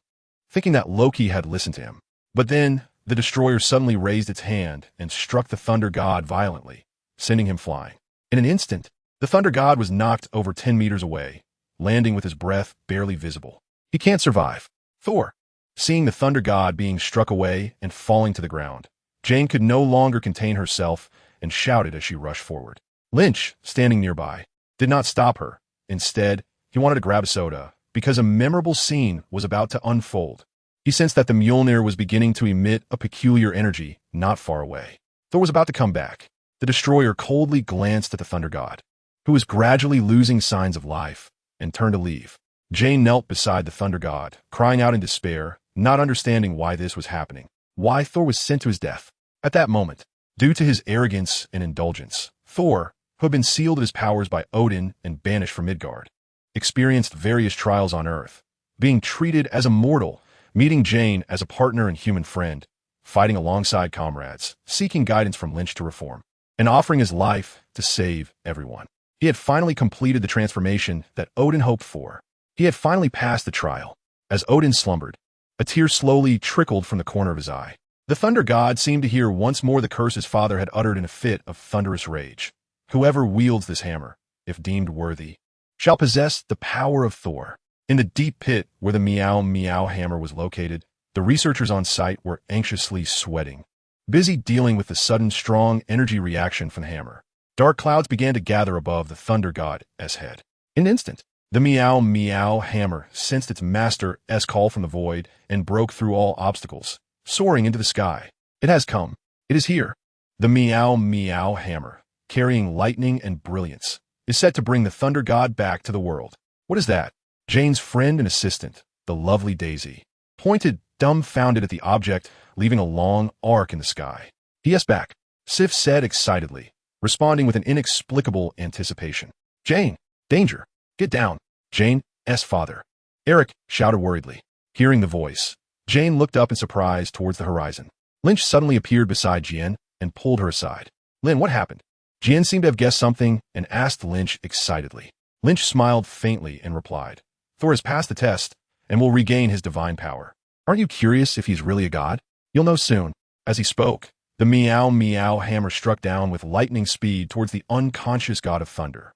thinking that Loki had listened to him. But then, the destroyer suddenly raised its hand and struck the Thunder God violently, sending him flying. In an instant, the Thunder God was knocked over 10 meters away, landing with his breath barely visible. He can't survive. Thor. Seeing the Thunder God being struck away and falling to the ground, Jane could no longer contain herself and shouted as she rushed forward. Lynch, standing nearby, did not stop her. Instead, he wanted to grab a soda, because a memorable scene was about to unfold. He sensed that the Mjolnir was beginning to emit a peculiar energy not far away. Thor was about to come back. The destroyer coldly glanced at the Thunder God, who was gradually losing signs of life, and turned to leave. Jane knelt beside the Thunder God, crying out in despair, not understanding why this was happening, why Thor was sent to his death. At that moment, due to his arrogance and indulgence, Thor, who had been sealed his powers by Odin and banished from Midgard, experienced various trials on Earth, being treated as a mortal, meeting Jane as a partner and human friend, fighting alongside comrades, seeking guidance from Lynch to reform, and offering his life to save everyone. He had finally completed the transformation that Odin hoped for. He had finally passed the trial. As Odin slumbered, a tear slowly trickled from the corner of his eye. The Thunder God seemed to hear once more the curse his father had uttered in a fit of thunderous rage. Whoever wields this hammer, if deemed worthy, shall possess the power of Thor. In the deep pit where the Meow Meow hammer was located, the researchers on site were anxiously sweating, busy dealing with the sudden strong energy reaction from the hammer. Dark clouds began to gather above the Thunder God's head. In an instant, the Meow Meow hammer sensed its master's call from the void and broke through all obstacles, soaring into the sky. It has come. It is here. The Meow Meow hammer, carrying lightning and brilliance, is set to bring the Thunder God back to the world. What is that? Jane's friend and assistant, the lovely Daisy, pointed dumbfounded at the object, leaving a long arc in the sky. Yes, back, Sif said excitedly, responding with an inexplicable anticipation. Jane, danger, get down. Jane's father, Eric, shouted worriedly. Hearing the voice, Jane looked up in surprise towards the horizon. Lynch suddenly appeared beside Jien and pulled her aside. Lynn, what happened? Jien seemed to have guessed something and asked Lynch excitedly. Lynch smiled faintly and replied, Thor has passed the test and will regain his divine power. Aren't you curious if he's really a god? You'll know soon. As he spoke, the Meow Meow hammer struck down with lightning speed towards the unconscious god of thunder.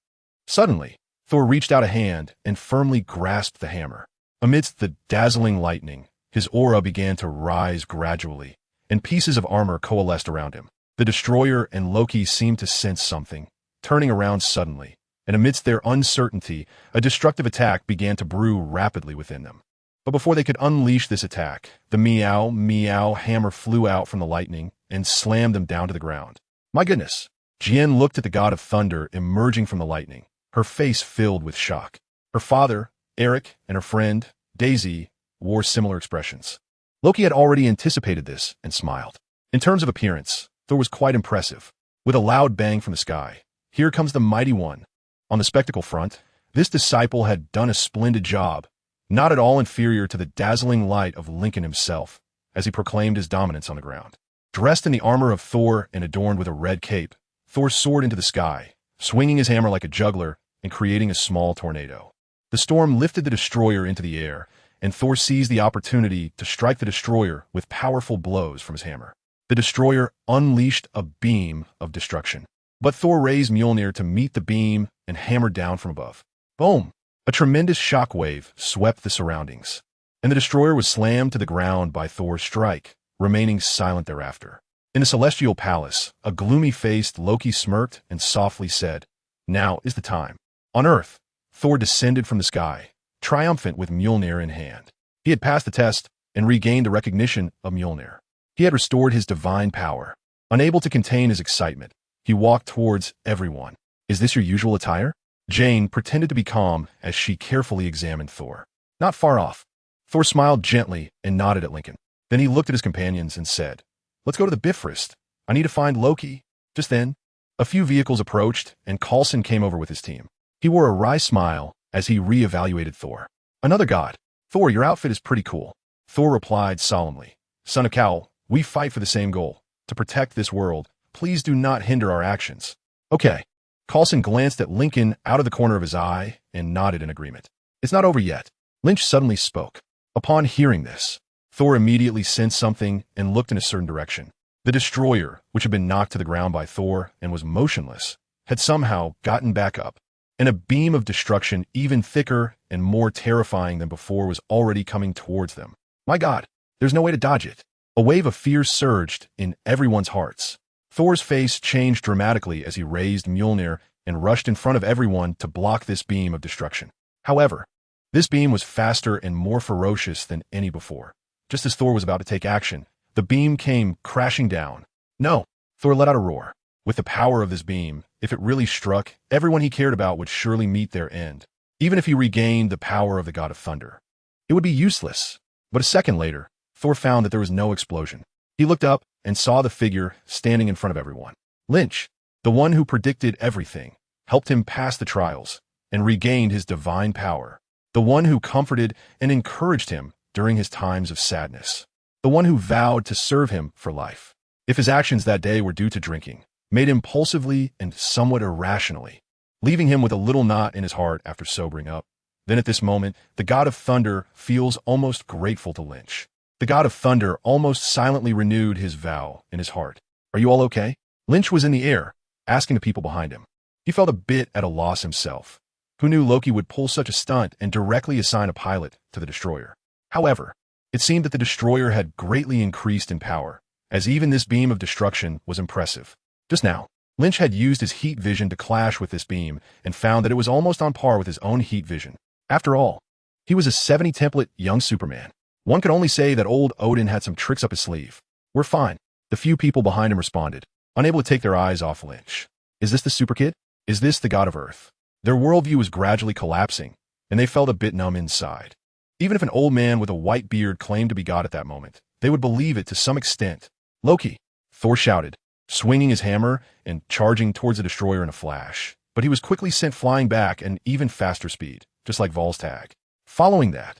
Suddenly, Thor reached out a hand and firmly grasped the hammer. Amidst the dazzling lightning, his aura began to rise gradually, and pieces of armor coalesced around him. The destroyer and Loki seemed to sense something, turning around suddenly, and amidst their uncertainty, a destructive attack began to brew rapidly within them. But before they could unleash this attack, the Meow Meow hammer flew out from the lightning and slammed them down to the ground. My goodness! Jien looked at the god of thunder emerging from the lightning, her face filled with shock. Her father, Eric, and her friend, Daisy, wore similar expressions. Loki had already anticipated this and smiled. In terms of appearance, Thor was quite impressive. With a loud bang from the sky, here comes the mighty one. On the spectacle front, this disciple had done a splendid job, not at all inferior to the dazzling light of Lincoln himself, as he proclaimed his dominance on the ground. Dressed in the armor of Thor and adorned with a red cape, Thor soared into the sky, swinging his hammer like a juggler and creating a small tornado. The storm lifted the destroyer into the air, and Thor seized the opportunity to strike the destroyer with powerful blows from his hammer. The destroyer unleashed a beam of destruction, but Thor raised Mjolnir to meet the beam and hammered down from above. Boom! A tremendous shockwave swept the surroundings, and the destroyer was slammed to the ground by Thor's strike, remaining silent thereafter. In the celestial palace, a gloomy-faced Loki smirked and softly said, Now is the time. On Earth, Thor descended from the sky, triumphant with Mjolnir in hand. He had passed the test and regained the recognition of Mjolnir. He had restored his divine power. Unable to contain his excitement, he walked towards everyone. Is this your usual attire? Jane pretended to be calm as she carefully examined Thor. Not far off. Thor smiled gently and nodded at Lincoln. Then he looked at his companions and said, "Let's go to the Bifrost. I need to find Loki." Just then, a few vehicles approached, and Coulson came over with his team. He wore a wry smile as he re-evaluated Thor. "Another god. Thor, your outfit is pretty cool." Thor replied solemnly, "Son of Kal, we fight for the same goal, to protect this world. Please do not hinder our actions." "Okay." Coulson glanced at Lincoln out of the corner of his eye and nodded in agreement. "It's not over yet." Lynch suddenly spoke. Upon hearing this, Thor immediately sensed something and looked in a certain direction. The destroyer, which had been knocked to the ground by Thor and was motionless, had somehow gotten back up, and a beam of destruction even thicker and more terrifying than before was already coming towards them. My God, there's no way to dodge it. A wave of fear surged in everyone's hearts. Thor's face changed dramatically as he raised Mjolnir and rushed in front of everyone to block this beam of destruction. However, this beam was faster and more ferocious than any before. Just as Thor was about to take action, the beam came crashing down. No! Thor let out a roar. With the power of this beam, if it really struck, everyone he cared about would surely meet their end. Even if he regained the power of the god of thunder, it would be useless. But a second later, Thor found that there was no explosion. He looked up and saw the figure standing in front of everyone. Lynch, the one who predicted everything, helped him pass the trials and regained his divine power. The one who comforted and encouraged him during his times of sadness. The one who vowed to serve him for life. If his actions that day were due to drinking, made impulsively and somewhat irrationally, leaving him with a little knot in his heart after sobering up, then at this moment, the god of thunder feels almost grateful to Lynch. The god of thunder almost silently renewed his vow in his heart. "Are you all okay?" Lynch was in the air, asking the people behind him. He felt a bit at a loss himself. Who knew Loki would pull such a stunt and directly assign a pilot to the destroyer? However, it seemed that the destroyer had greatly increased in power, as even this beam of destruction was impressive. Just now, Lynch had used his heat vision to clash with this beam and found that it was almost on par with his own heat vision. After all, he was a 70-template young Superman. One could only say that old Odin had some tricks up his sleeve. "We're fine," the few people behind him responded, unable to take their eyes off Lynch. Is this the super kid? Is this the god of Earth? Their worldview was gradually collapsing, and they felt a bit numb inside. Even if an old man with a white beard claimed to be God at that moment, they would believe it to some extent. "Loki!" Thor shouted, swinging his hammer and charging towards the destroyer in a flash. But he was quickly sent flying back at an even faster speed, just like Volstagg. Following that,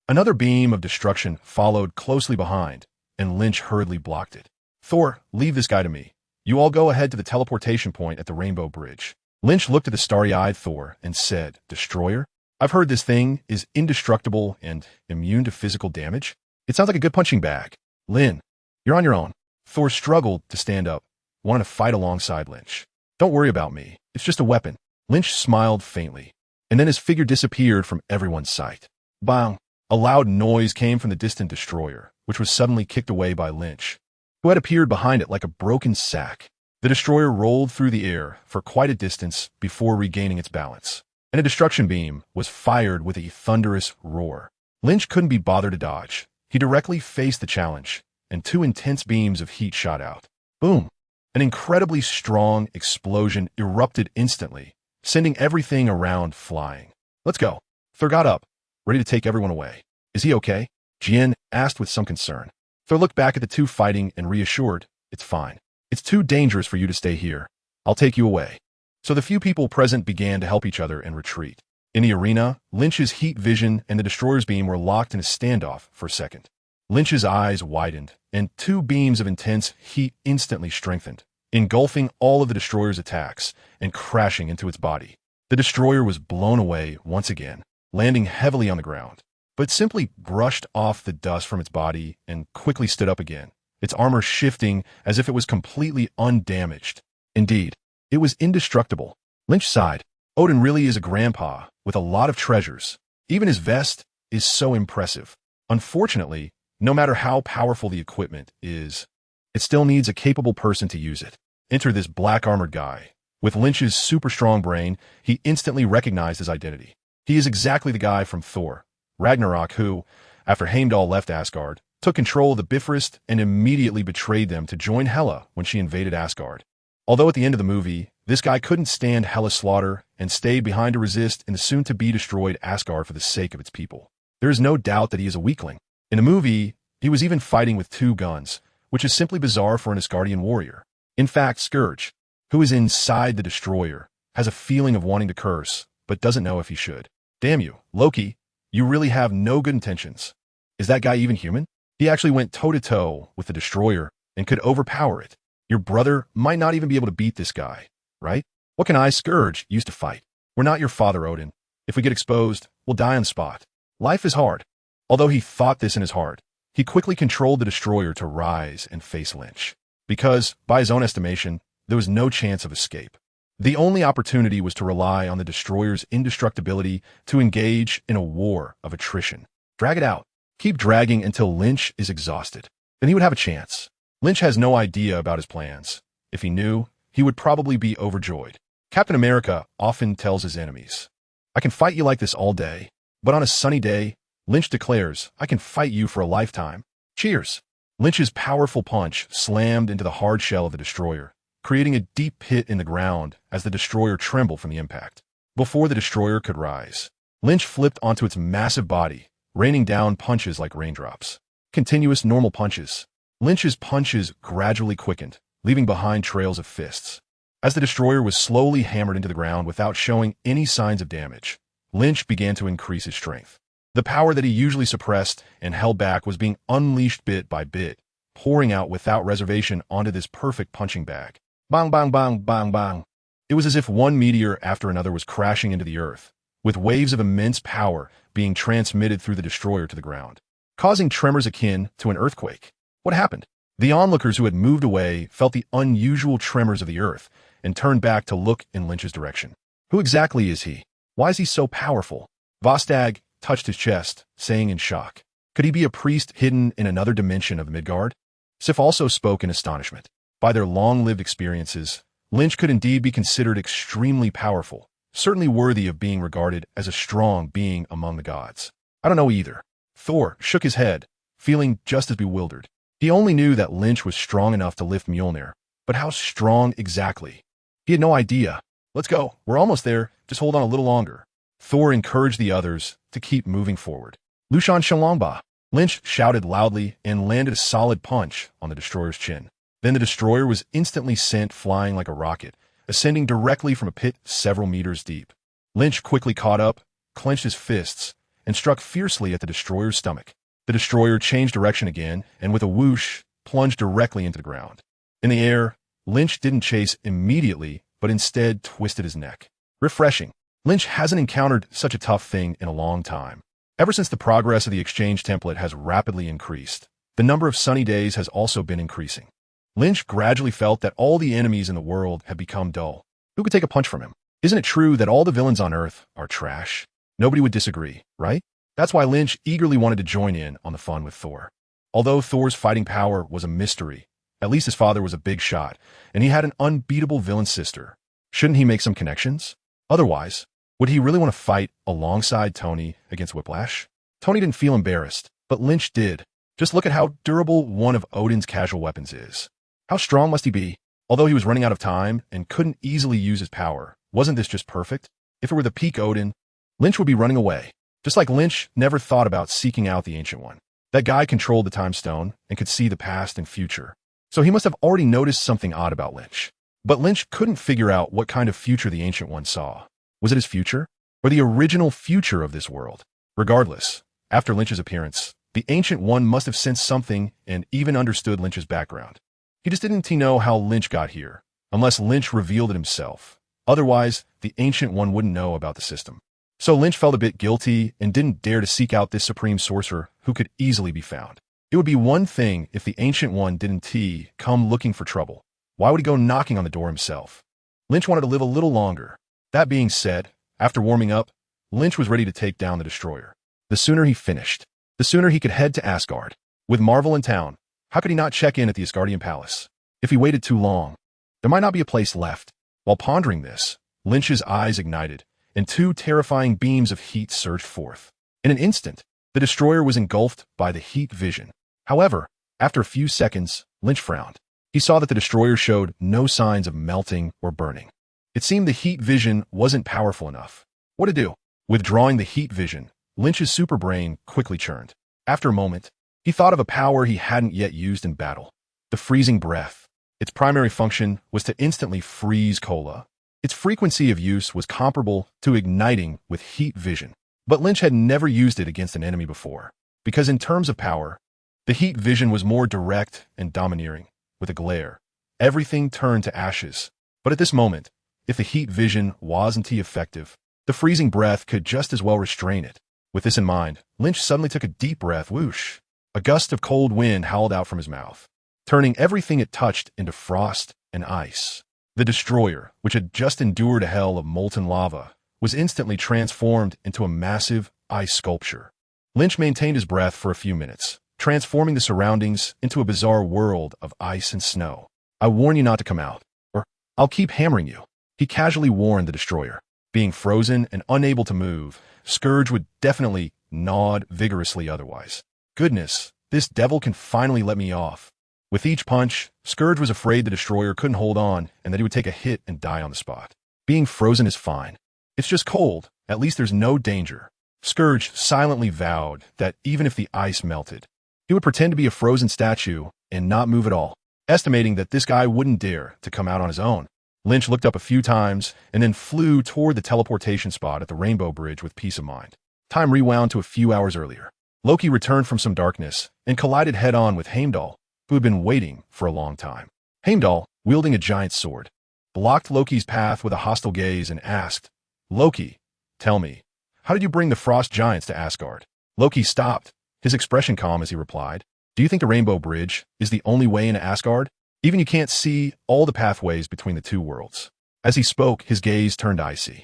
another beam of destruction followed closely behind, and Lynch hurriedly blocked it. "Thor, leave this guy to me. You all go ahead to the teleportation point at the Rainbow Bridge." Lynch looked at the starry-eyed Thor and said, "Destroyer? I've heard this thing is indestructible and immune to physical damage. It sounds like a good punching bag. Lynn, you're on your own." Thor struggled to stand up, wanting to fight alongside Lynch. "Don't worry about me. It's just a weapon." Lynch smiled faintly, and then his figure disappeared from everyone's sight. Bang! A loud noise came from the distant destroyer, which was suddenly kicked away by Lynch, who had appeared behind it like a broken sack. The destroyer rolled through the air for quite a distance before regaining its balance, and a destruction beam was fired with a thunderous roar. Lynch couldn't be bothered to dodge. He directly faced the challenge, and two intense beams of heat shot out. Boom! An incredibly strong explosion erupted instantly, sending everything around flying. "Let's go." Thor got up, ready to take everyone away. "Is he okay?" Jin asked with some concern. Thor looked back at the two fighting and reassured, "It's fine. It's too dangerous for you to stay here. I'll take you away." So the few people present began to help each other and retreat. In the arena, Lynch's heat vision and the destroyer's beam were locked in a standoff for a second. Lynch's eyes widened, and two beams of intense heat instantly strengthened, engulfing all of the destroyer's attacks and crashing into its body. The destroyer was blown away once again, landing heavily on the ground, but simply brushed off the dust from its body and quickly stood up again, its armor shifting as if it was completely undamaged. Indeed, it was indestructible. Lynch sighed. Odin really is a grandpa with a lot of treasures. Even his vest is so impressive. Unfortunately, no matter how powerful the equipment is, it still needs a capable person to use it. Enter this black armored guy. With Lynch's super strong brain, he instantly recognized his identity. He is exactly the guy from Thor, Ragnarok, who, after Heimdall left Asgard, took control of the Bifrost and immediately betrayed them to join Hela when she invaded Asgard. Although at the end of the movie, this guy couldn't stand Hela's slaughter and stayed behind to resist in the soon-to-be-destroyed Asgard for the sake of its people. There is no doubt that he is a weakling. In the movie, He was even fighting with 2 guns, which is simply bizarre for an Asgardian warrior. In fact, Scourge, who is inside the destroyer, has a feeling of wanting to curse, but doesn't know if he should. Damn you, Loki, you really have no good intentions. Is that guy even human? He actually went toe-to-toe with the destroyer and could overpower it. Your brother might not even be able to beat this guy, right? What can I, Scourge, use to fight? We're not your father, Odin. If we get exposed, we'll die on spot. Life is hard. Although he thought this in his heart, he quickly controlled the destroyer to rise and face Lynch. Because, by his own estimation, there was no chance of escape. The only opportunity was to rely on the destroyer's indestructibility to engage in a war of attrition. Drag it out. Keep dragging until Lynch is exhausted. Then he would have a chance. Lynch has no idea about his plans. If he knew, he would probably be overjoyed. Captain America often tells his enemies, "I can fight you like this all day." But on a sunny day, Lynch declares, "I can fight you for a lifetime." Cheers! Lynch's powerful punch slammed into the hard shell of the destroyer, creating a deep pit in the ground as the destroyer trembled from the impact. Before the destroyer could rise, Lynch flipped onto its massive body, raining down punches like raindrops. Continuous normal punches. Lynch's punches gradually quickened, leaving behind trails of fists. As the destroyer was slowly hammered into the ground without showing any signs of damage, Lynch began to increase his strength. The power that he usually suppressed and held back was being unleashed bit by bit, pouring out without reservation onto this perfect punching bag. Bang, bang, bang, bang, bang. It was as if one meteor after another was crashing into the earth, with waves of immense power being transmitted through the destroyer to the ground, causing tremors akin to an earthquake. What happened? The onlookers who had moved away felt the unusual tremors of the earth and turned back to look in Lynch's direction. Who exactly is he? Why is he so powerful? Vostag touched his chest, saying in shock, "Could he be a priest hidden in another dimension of Midgard?" Sif also spoke in astonishment. By their long-lived experiences, Lynch could indeed be considered extremely powerful, certainly worthy of being regarded as a strong being among the gods. I don't know either. Thor shook his head, feeling just as bewildered. He only knew that Lynch was strong enough to lift Mjolnir, but how strong exactly? He had no idea. "Let's go. We're almost there. Just hold on a little longer." Thor encouraged the others to keep moving forward. "Lushan Shalongba." Lynch shouted loudly and landed a solid punch on the destroyer's chin. Then the destroyer was instantly sent flying like a rocket, ascending directly from a pit several meters deep. Lynch quickly caught up, clenched his fists, and struck fiercely at the destroyer's stomach. The destroyer changed direction again, and with a whoosh, plunged directly into the ground. In the air, Lynch didn't chase immediately, but instead twisted his neck. Refreshing. Lynch hasn't encountered such a tough thing in a long time. Ever since the progress of the exchange template has rapidly increased, the number of sunny days has also been increasing. Lynch gradually felt that all the enemies in the world had become dull. Who could take a punch from him? Isn't it true that all the villains on Earth are trash? Nobody would disagree, right? That's why Lynch eagerly wanted to join in on the fun with Thor. Although Thor's fighting power was a mystery, at least his father was a big shot, and he had an unbeatable villain sister. Shouldn't he make some connections? Otherwise, would he really want to fight alongside Tony against Whiplash? Tony didn't feel embarrassed, but Lynch did. Just look at how durable one of Odin's casual weapons is. How strong must he be? Although he was running out of time and couldn't easily use his power, wasn't this just perfect? If it were the peak Odin, Lynch would be running away. Just like Lynch never thought about seeking out the Ancient One. That guy controlled the time stone and could see the past and future. So he must have already noticed something odd about Lynch. But Lynch couldn't figure out what kind of future the Ancient One saw. Was it his future? Or the original future of this world? Regardless, after Lynch's appearance, the Ancient One must have sensed something and even understood Lynch's background. He just didn't know how Lynch got here, unless Lynch revealed it himself. Otherwise, the Ancient One wouldn't know about the system. So Lynch felt a bit guilty and didn't dare to seek out this supreme sorcerer who could easily be found. It would be one thing if the Ancient One didn't come looking for trouble. Why would he go knocking on the door himself? Lynch wanted to live a little longer. That being said, after warming up, Lynch was ready to take down the destroyer. The sooner he finished, the sooner he could head to Asgard. With Marvel in town, how could he not check in at the Asgardian palace? If he waited too long, there might not be a place left. While pondering this, Lynch's eyes ignited, and 2 terrifying beams of heat surged forth. In an instant, the destroyer was engulfed by the heat vision. However, after a few seconds, Lynch frowned. He saw that the destroyer showed no signs of melting or burning. It seemed the heat vision wasn't powerful enough. What to do? Withdrawing the heat vision, Lynch's superbrain quickly churned. After a moment, He thought of a power he hadn't yet used in battle. The freezing breath. Its primary function was to instantly freeze Kola. Its frequency of use was comparable to igniting with heat vision. But Lynch had never used it against an enemy before, because in terms of power, the heat vision was more direct and domineering. With a glare, everything turned to ashes. But at this moment, if the heat vision wasn't effective, the freezing breath could just as well restrain it. With this in mind, Lynch suddenly took a deep breath. Whoosh! A gust of cold wind howled out from his mouth, turning everything it touched into frost and ice. The destroyer, which had just endured a hell of molten lava, was instantly transformed into a massive ice sculpture. Lynch maintained his breath for a few minutes, transforming the surroundings into a bizarre world of ice and snow. I warn you not to come out, or I'll keep hammering you, he casually warned the destroyer. Being frozen and unable to move, Scourge would definitely nod vigorously otherwise. Goodness, this devil can finally let me off. With each punch, Scourge was afraid the destroyer couldn't hold on and that he would take a hit and die on the spot. Being frozen is fine. It's just cold. At least there's no danger. Scourge silently vowed that even if the ice melted, he would pretend to be a frozen statue and not move at all, estimating that this guy wouldn't dare to come out on his own. Lynch looked up a few times and then flew toward the teleportation spot at the Rainbow Bridge with peace of mind. Time rewound to a few hours earlier. Loki returned from some darkness and collided head-on with Heimdall, who had been waiting for a long time. Heimdall, wielding a giant sword, blocked Loki's path with a hostile gaze and asked, "Loki, tell me, how did you bring the frost giants to Asgard?" Loki stopped, his expression calm as he replied, "Do you think the Rainbow Bridge is the only way into Asgard? Even you can't see all the pathways between the two worlds." As he spoke, his gaze turned icy.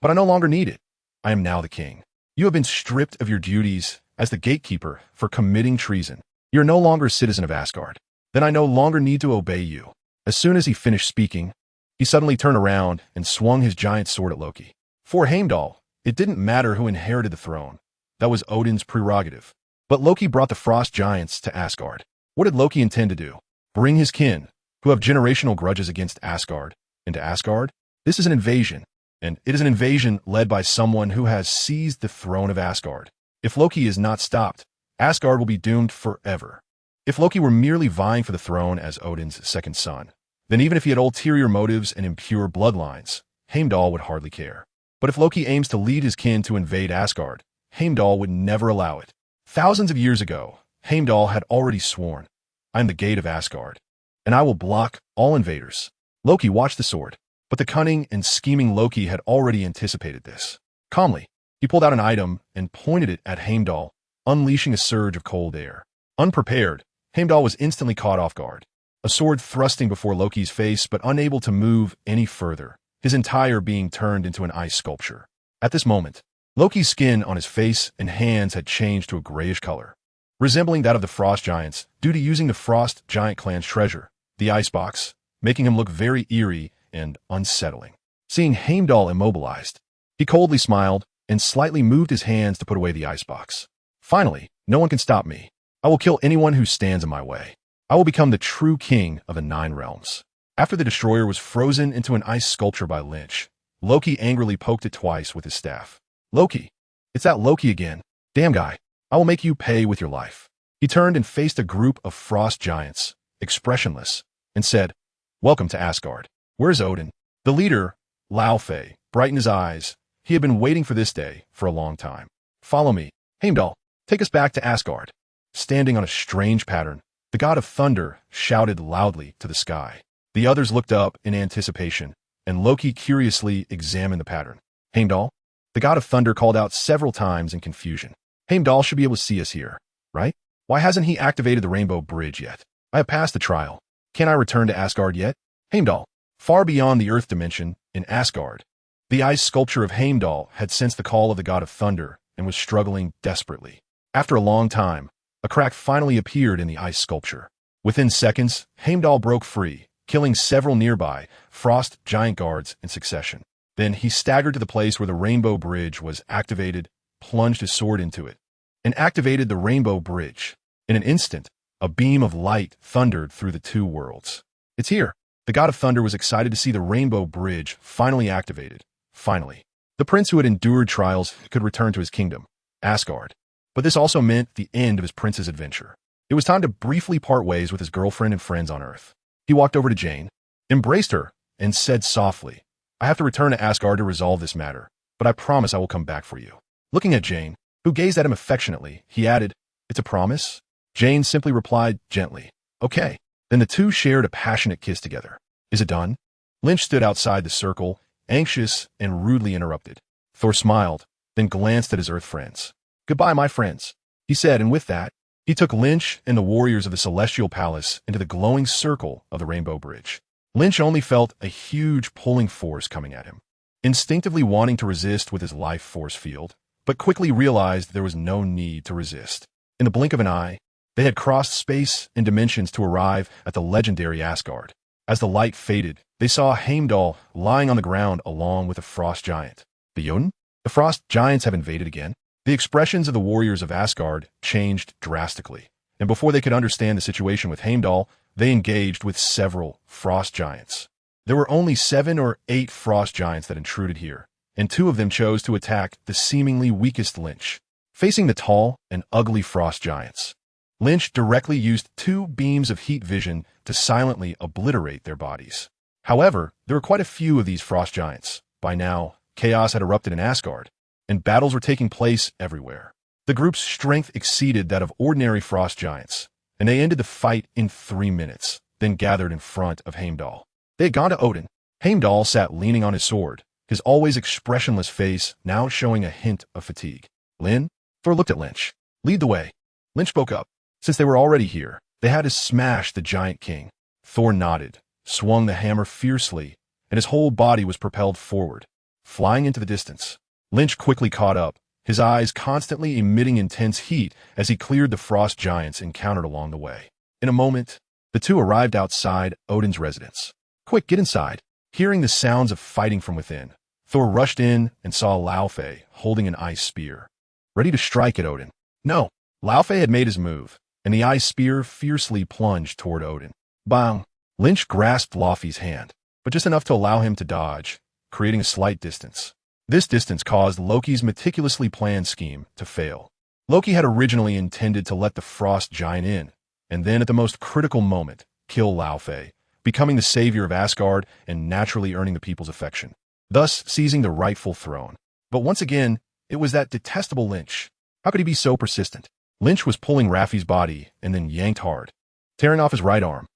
"But I no longer need it. I am now the king. You have been stripped of your duties as the gatekeeper for committing treason. You are no longer a citizen of Asgard. Then I no longer need to obey you." As soon as he finished speaking, he suddenly turned around and swung his giant sword at Loki. For Heimdall, it didn't matter who inherited the throne. That was Odin's prerogative. But Loki brought the frost giants to Asgard. What did Loki intend to do? Bring his kin, who have generational grudges against Asgard, into Asgard? This is an invasion, and it is an invasion led by someone who has seized the throne of Asgard. If Loki is not stopped, Asgard will be doomed forever. If Loki were merely vying for the throne as Odin's second son, then even if he had ulterior motives and impure bloodlines, Heimdall would hardly care. But if Loki aims to lead his kin to invade Asgard, Heimdall would never allow it. Thousands of years ago, Heimdall had already sworn, "I am the gate of Asgard, and I will block all invaders." Loki watched the sword, but the cunning and scheming Loki had already anticipated this. Calmly, he pulled out an item and pointed it at Heimdall, unleashing a surge of cold air. Unprepared, Heimdall was instantly caught off guard, a sword thrusting before Loki's face but unable to move any further, his entire being turned into an ice sculpture. At this moment, Loki's skin on his face and hands had changed to a grayish color, resembling that of the frost giants due to using the frost giant clan's treasure, the icebox, making him look very eerie and unsettling. Seeing Heimdall immobilized, he coldly smiled and slightly moved his hands to put away the icebox. "Finally, no one can stop me. I will kill anyone who stands in my way. I will become the true king of the 9 realms." After the destroyer was frozen into an ice sculpture by Lynch, Loki angrily poked it twice with his staff. "Loki, it's that Loki again. Damn guy, I will make you pay with your life." He turned and faced a group of frost giants, expressionless, and said, "Welcome to Asgard. Where's Odin?" The leader, Lynch Fei, brightened his eyes. He had been waiting for this day for a long time. "Follow me. Heimdall, take us back to Asgard." Standing on a strange pattern, the god of thunder shouted loudly to the sky. The others looked up in anticipation, and Loki curiously examined the pattern. "Heimdall?" The god of thunder called out several times in confusion. "Heimdall should be able to see us here, right? Why hasn't he activated the Rainbow Bridge yet? I have passed the trial. Can I return to Asgard yet?" Heimdall, far beyond the Earth dimension, in Asgard. The ice sculpture of Heimdall had sensed the call of the god of thunder and was struggling desperately. After a long time, a crack finally appeared in the ice sculpture. Within seconds, Heimdall broke free, killing several nearby frost giant guards in succession. Then he staggered to the place where the Rainbow Bridge was activated, plunged his sword into it, and activated the Rainbow Bridge. In an instant, a beam of light thundered through the two worlds. "It's here." The god of thunder was excited to see the Rainbow Bridge finally activated. Finally, the prince who had endured trials could return to his kingdom, Asgard. But this also meant the end of his prince's adventure. It was time to briefly part ways with his girlfriend and friends on Earth. He walked over to Jane, embraced her, and said softly, "I have to return to Asgard to resolve this matter, but I promise I will come back for you." Looking at Jane, who gazed at him affectionately, he added, "It's a promise?" Jane simply replied gently, "Okay." Then the two shared a passionate kiss together. "Is it done?" Lynch stood outside the circle, anxious and rudely interrupted. Thor smiled, then glanced at his Earth friends. "Goodbye, my friends," he said, and with that, he took Lynch and the warriors of the Celestial Palace into the glowing circle of the Rainbow Bridge. Lynch only felt a huge pulling force coming at him, instinctively wanting to resist with his life force field, but quickly realized there was no need to resist. In the blink of an eye, they had crossed space and dimensions to arrive at the legendary Asgard. As the light faded, they saw Heimdall lying on the ground along with a frost giant. The Jotun? The frost giants have invaded again? The expressions of the warriors of Asgard changed drastically, and before they could understand the situation with Heimdall, they engaged with several frost giants. There were only 7 or 8 frost giants that intruded here, and 2 of them chose to attack the seemingly weakest Lynch. Facing the tall and ugly frost giants, Lynch directly used 2 beams of heat vision to silently obliterate their bodies. However, there were quite a few of these frost giants. By now, chaos had erupted in Asgard, and battles were taking place everywhere. The group's strength exceeded that of ordinary frost giants, and they ended the fight in 3 minutes, then gathered in front of Heimdall. They had gone to Odin. Heimdall sat leaning on his sword, his always expressionless face now showing a hint of fatigue. "Lynn?" Thor looked at Lynch. "Lead the way." Lynch spoke up. Since they were already here, they had to smash the giant king. Thor nodded, swung the hammer fiercely, and his whole body was propelled forward, flying into the distance. Lynch quickly caught up, his eyes constantly emitting intense heat as he cleared the frost giants encountered along the way. In a moment, the two arrived outside Odin's residence. "Quick, get inside." Hearing the sounds of fighting from within, Thor rushed in and saw Lynch Fei holding an ice spear, ready to strike at Odin. No, Lynch Fei had made his move, and the ice spear fiercely plunged toward Odin. Bang! Lynch grasped Lynch Fei's hand, but just enough to allow him to dodge, creating a slight distance. This distance caused Loki's meticulously planned scheme to fail. Loki had originally intended to let the frost giant in, and then at the most critical moment, kill Lynch Fei, becoming the savior of Asgard and naturally earning the people's affection, thus seizing the rightful throne. But once again, it was that detestable Lynch. How could he be so persistent? Lynch was pulling Raffi's body and then yanked hard, tearing off his right arm.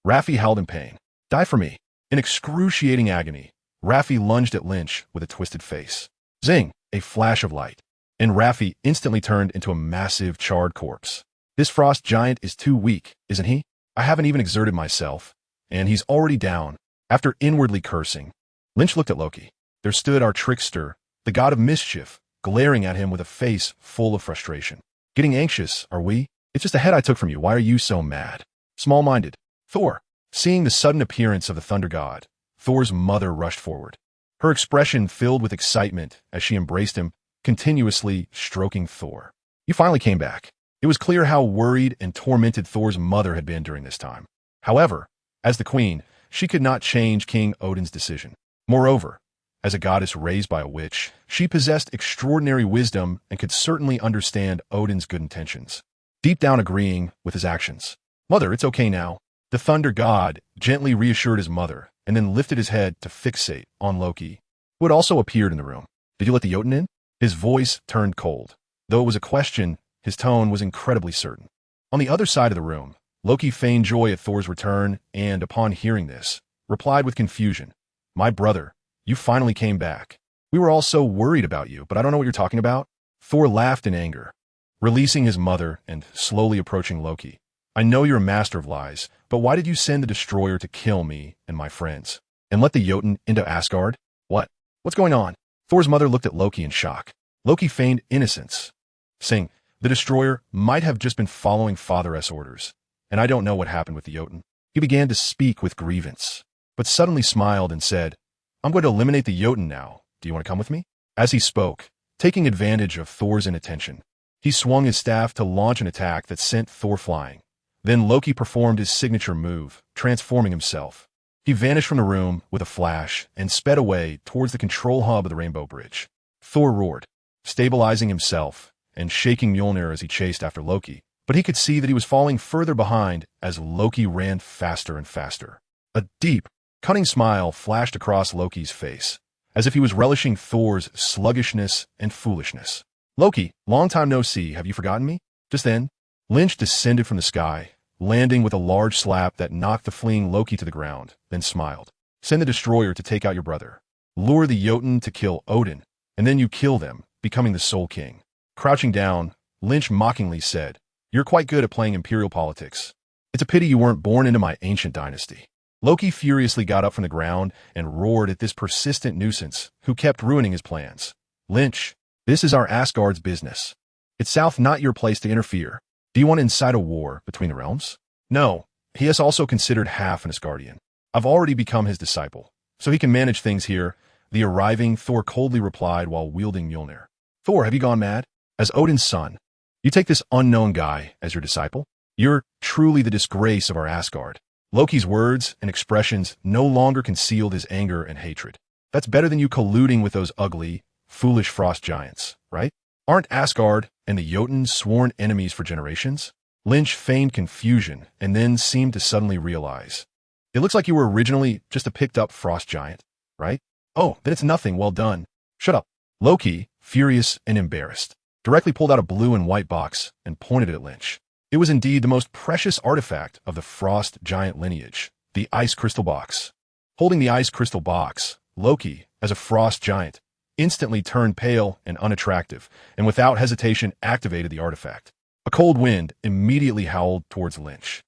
Raffi howled in pain. "Die for me." In excruciating agony, Raffi lunged at Lynch with a twisted face. Zing! A flash of light, and Raffi instantly turned into a massive charred corpse. "This frost giant is too weak, isn't he? I haven't even exerted myself, and he's already down." After inwardly cursing, Lynch looked at Loki. There stood our trickster, the god of mischief, glaring at him with a face full of frustration. "Getting anxious, are we? It's just a head I took from you. Why are you so mad?" Small-minded. Thor. Seeing the sudden appearance of the thunder god, Thor's mother rushed forward, her expression filled with excitement as she embraced him, continuously stroking Thor. "You finally came back." It was clear how worried and tormented Thor's mother had been during this time. However, as the queen, she could not change King Odin's decision. Moreover, as a goddess raised by a witch, she possessed extraordinary wisdom and could certainly understand Odin's good intentions, deep down agreeing with his actions. "Mother, it's okay now." The thunder god gently reassured his mother and then lifted his head to fixate on Loki, who had also appeared in the room. "Did you let the Jotun in?" His voice turned cold. Though it was a question, his tone was incredibly certain. On the other side of the room, Loki feigned joy at Thor's return and, upon hearing this, replied with confusion, "My brother, you finally came back. We were all so worried about you, but I don't know what you're talking about." Thor laughed in anger, releasing his mother and slowly approaching Loki. "I know you're a master of lies, but why did you send the destroyer to kill me and my friends? And let the Jotun into Asgard? What's going on?" Thor's mother looked at Loki in shock. Loki feigned innocence, saying, "The destroyer might have just been following Father's orders, and I don't know what happened with the Jotun." He began to speak with grievance, but suddenly smiled and said, "I'm going to eliminate the Jotun now. Do you want to come with me?" As he spoke, taking advantage of Thor's inattention, he swung his staff to launch an attack that sent Thor flying. Then Loki performed his signature move, transforming himself. He vanished from the room with a flash and sped away towards the control hub of the Rainbow Bridge. Thor roared, stabilizing himself and shaking Mjolnir as he chased after Loki, but he could see that he was falling further behind as Loki ran faster and faster. A deep, cunning smile flashed across Loki's face, as if he was relishing Thor's sluggishness and foolishness. "Loki, long time no see, have you forgotten me?" Just then, Lynch descended from the sky, landing with a large slap that knocked the fleeing Loki to the ground, then smiled. "Send the destroyer to take out your brother. Lure the Jotun to kill Odin, and then you kill them, becoming the Soul King." Crouching down, Lynch mockingly said, "You're quite good at playing imperial politics. It's a pity you weren't born into my ancient dynasty." Loki furiously got up from the ground and roared at this persistent nuisance who kept ruining his plans. "Lynch, this is our Asgard's business. It's South, not your place to interfere. Do you want to incite a war between the realms?" "No, he is also considered half an Asgardian. I've already become his disciple, so he can manage things here," the arriving Thor coldly replied while wielding Mjolnir. "Thor, have you gone mad? As Odin's son, you take this unknown guy as your disciple? You're truly the disgrace of our Asgard." Loki's words and expressions no longer concealed his anger and hatred. "That's better than you colluding with those ugly, foolish frost giants, right? Aren't Asgard and the Jotun sworn enemies for generations?" Lynch feigned confusion and then seemed to suddenly realize. "It looks like you were originally just a picked-up frost giant, right? Oh, then it's nothing. Well done. Shut up." Loki, furious and embarrassed, directly pulled out a blue and white box and pointed it at Lynch. It was indeed the most precious artifact of the frost giant lineage, the ice crystal box. Holding the ice crystal box, Loki, as a frost giant, instantly turned pale and unattractive, and without hesitation activated the artifact. A cold wind immediately howled towards Lynch.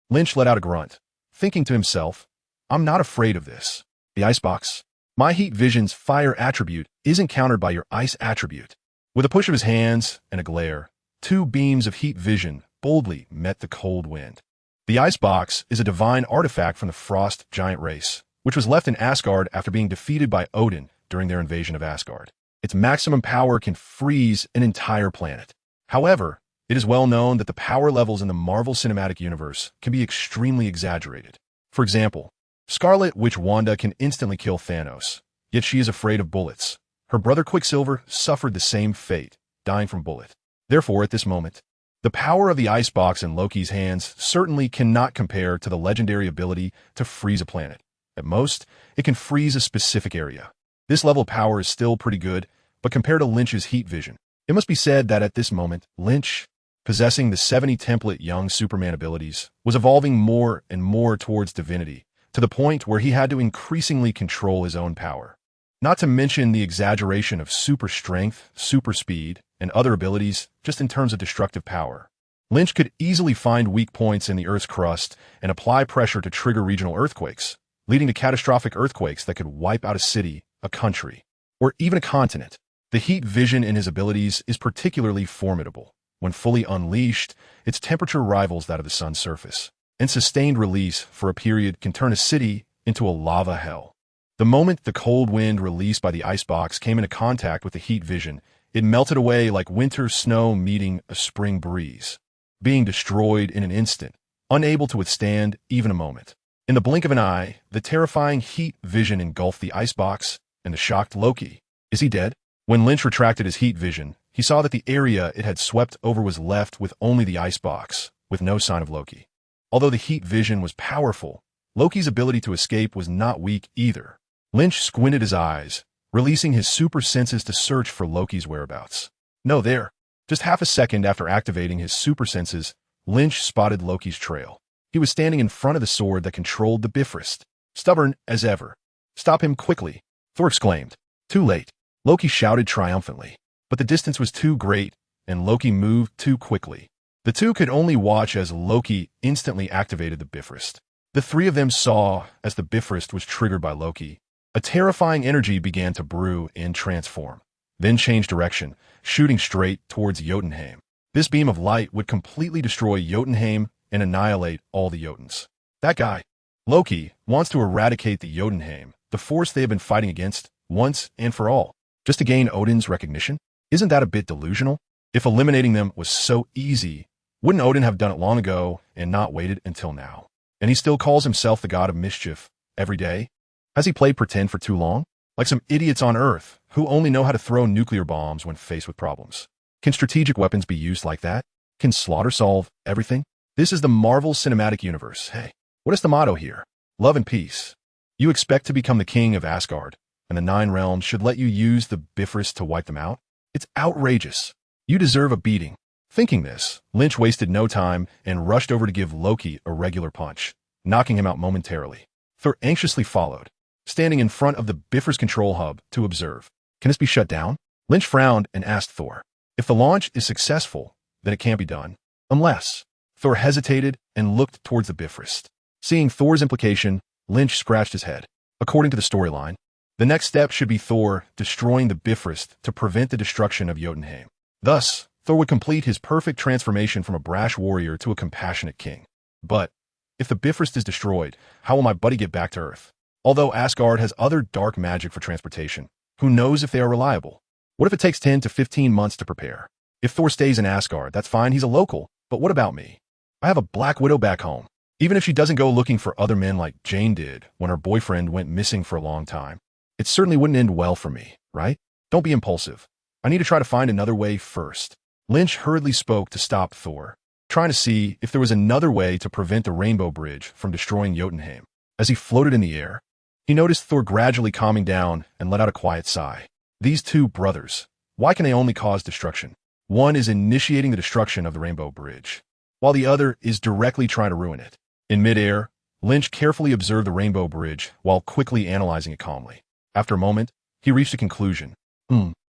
Lynch let out a grunt, thinking to himself, "I'm not afraid of this. The icebox. My heat vision's fire attribute isn't countered by your ice attribute." With a push of his hands and a glare, two beams of heat vision boldly met the cold wind. The icebox is a divine artifact from the frost giant race, which was left in Asgard after being defeated by Odin during their invasion of Asgard. Its maximum power can freeze an entire planet. However, it is well known that the power levels in the Marvel Cinematic Universe can be extremely exaggerated. For example, Scarlet Witch Wanda can instantly kill Thanos, yet she is afraid of bullets. Her brother Quicksilver suffered the same fate, dying from bullet. Therefore, at this moment, the power of the icebox in Loki's hands certainly cannot compare to the legendary ability to freeze a planet. At most, it can freeze a specific area. This level of power is still pretty good, but compared to Lynch's heat vision, it must be said that at this moment, Lynch, possessing the 70 template young Superman abilities, was evolving more and more towards divinity, to the point where he had to increasingly control his own power. Not to mention the exaggeration of super strength, super speed, and other abilities just in terms of destructive power. Lynch could easily find weak points in the Earth's crust and apply pressure to trigger regional earthquakes, leading to catastrophic earthquakes that could wipe out a city, a country, or even a continent. The heat vision in his abilities is particularly formidable. When fully unleashed, its temperature rivals that of the sun's surface, and sustained release for a period can turn a city into a lava hell. The moment the cold wind released by the icebox came into contact with the heat vision, it melted away like winter snow meeting a spring breeze, being destroyed in an instant, unable to withstand even a moment. In the blink of an eye, the terrifying heat vision engulfed the icebox and the shocked Loki. Is he dead? When Lynch retracted his heat vision, he saw that the area it had swept over was left with only the icebox, with no sign of Loki. Although the heat vision was powerful, Loki's ability to escape was not weak either. Lynch squinted his eyes, releasing his super senses to search for Loki's whereabouts. No, there. Just half a second after activating his super senses, Lynch spotted Loki's trail. He was standing in front of the sword that controlled the Bifrost, stubborn as ever. "Stop him quickly," Thor exclaimed. Too late. Loki shouted triumphantly. But the distance was too great, and Loki moved too quickly. The two could only watch as Loki instantly activated the Bifrost. The three of them saw, as the Bifrost was triggered by Loki, a terrifying energy began to brew and transform, then change direction, shooting straight towards Jotunheim. This beam of light would completely destroy Jotunheim and annihilate all the Jotuns. That guy, Loki, wants to eradicate the Jotunheim, the force they have been fighting against, once and for all, just to gain Odin's recognition. Isn't that a bit delusional? If eliminating them was so easy, wouldn't Odin have done it long ago and not waited until now? And he still calls himself the god of mischief every day? Has he played pretend for too long? Like some idiots on Earth who only know how to throw nuclear bombs when faced with problems. Can strategic weapons be used like that? Can slaughter solve everything? This is the Marvel Cinematic Universe. Hey, what is the motto here? Love and peace. You expect to become the king of Asgard, and the Nine Realms should let you use the Bifrost to wipe them out? It's outrageous. You deserve a beating. Thinking this, Lynch wasted no time and rushed over to give Loki a regular punch, knocking him out momentarily. Thor anxiously followed, standing in front of the Bifrost control hub to observe. Can this be shut down? Lynch frowned and asked Thor. If the launch is successful, then it can't be done. Unless. Thor hesitated and looked towards the Bifrost. Seeing Thor's implication, Lynch scratched his head. According to the storyline, the next step should be Thor destroying the Bifrost to prevent the destruction of Jotunheim. Thus, Thor would complete his perfect transformation from a brash warrior to a compassionate king. But, if the Bifrost is destroyed, how will my buddy get back to Earth? Although Asgard has other dark magic for transportation, who knows if they are reliable? What if it takes 10 to 15 months to prepare? If Thor stays in Asgard, that's fine, he's a local. But what about me? I have a Black Widow back home. Even if she doesn't go looking for other men like Jane did when her boyfriend went missing for a long time, it certainly wouldn't end well for me, right? Don't be impulsive. I need to try to find another way first. Lynch hurriedly spoke to stop Thor, trying to see if there was another way to prevent the Rainbow Bridge from destroying Jotunheim. As he floated in the air, he noticed Thor gradually calming down and let out a quiet sigh. These two brothers, why can they only cause destruction? One is initiating the destruction of the Rainbow Bridge, while the other is directly trying to ruin it. In midair, Lynch carefully observed the Rainbow Bridge while quickly analyzing it calmly. After a moment, he reached a conclusion.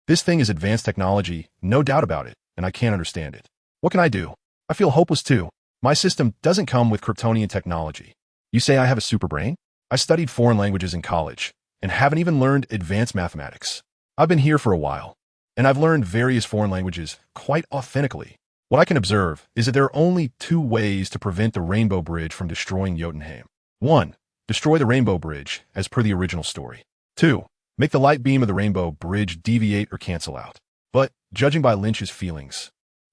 This thing is advanced technology, no doubt about it, and I can't understand it. What can I do? I feel hopeless too. My system doesn't come with Kryptonian technology. You say I have a super brain? I studied foreign languages in college, and haven't even learned advanced mathematics. I've been here for a while, and I've learned various foreign languages quite authentically. What I can observe is that there are only two ways to prevent the Rainbow Bridge from destroying Jotunheim. 1. Destroy the Rainbow Bridge, as per the original story. 2. Make the light beam of the Rainbow Bridge deviate or cancel out. But, judging by Lynch's feelings,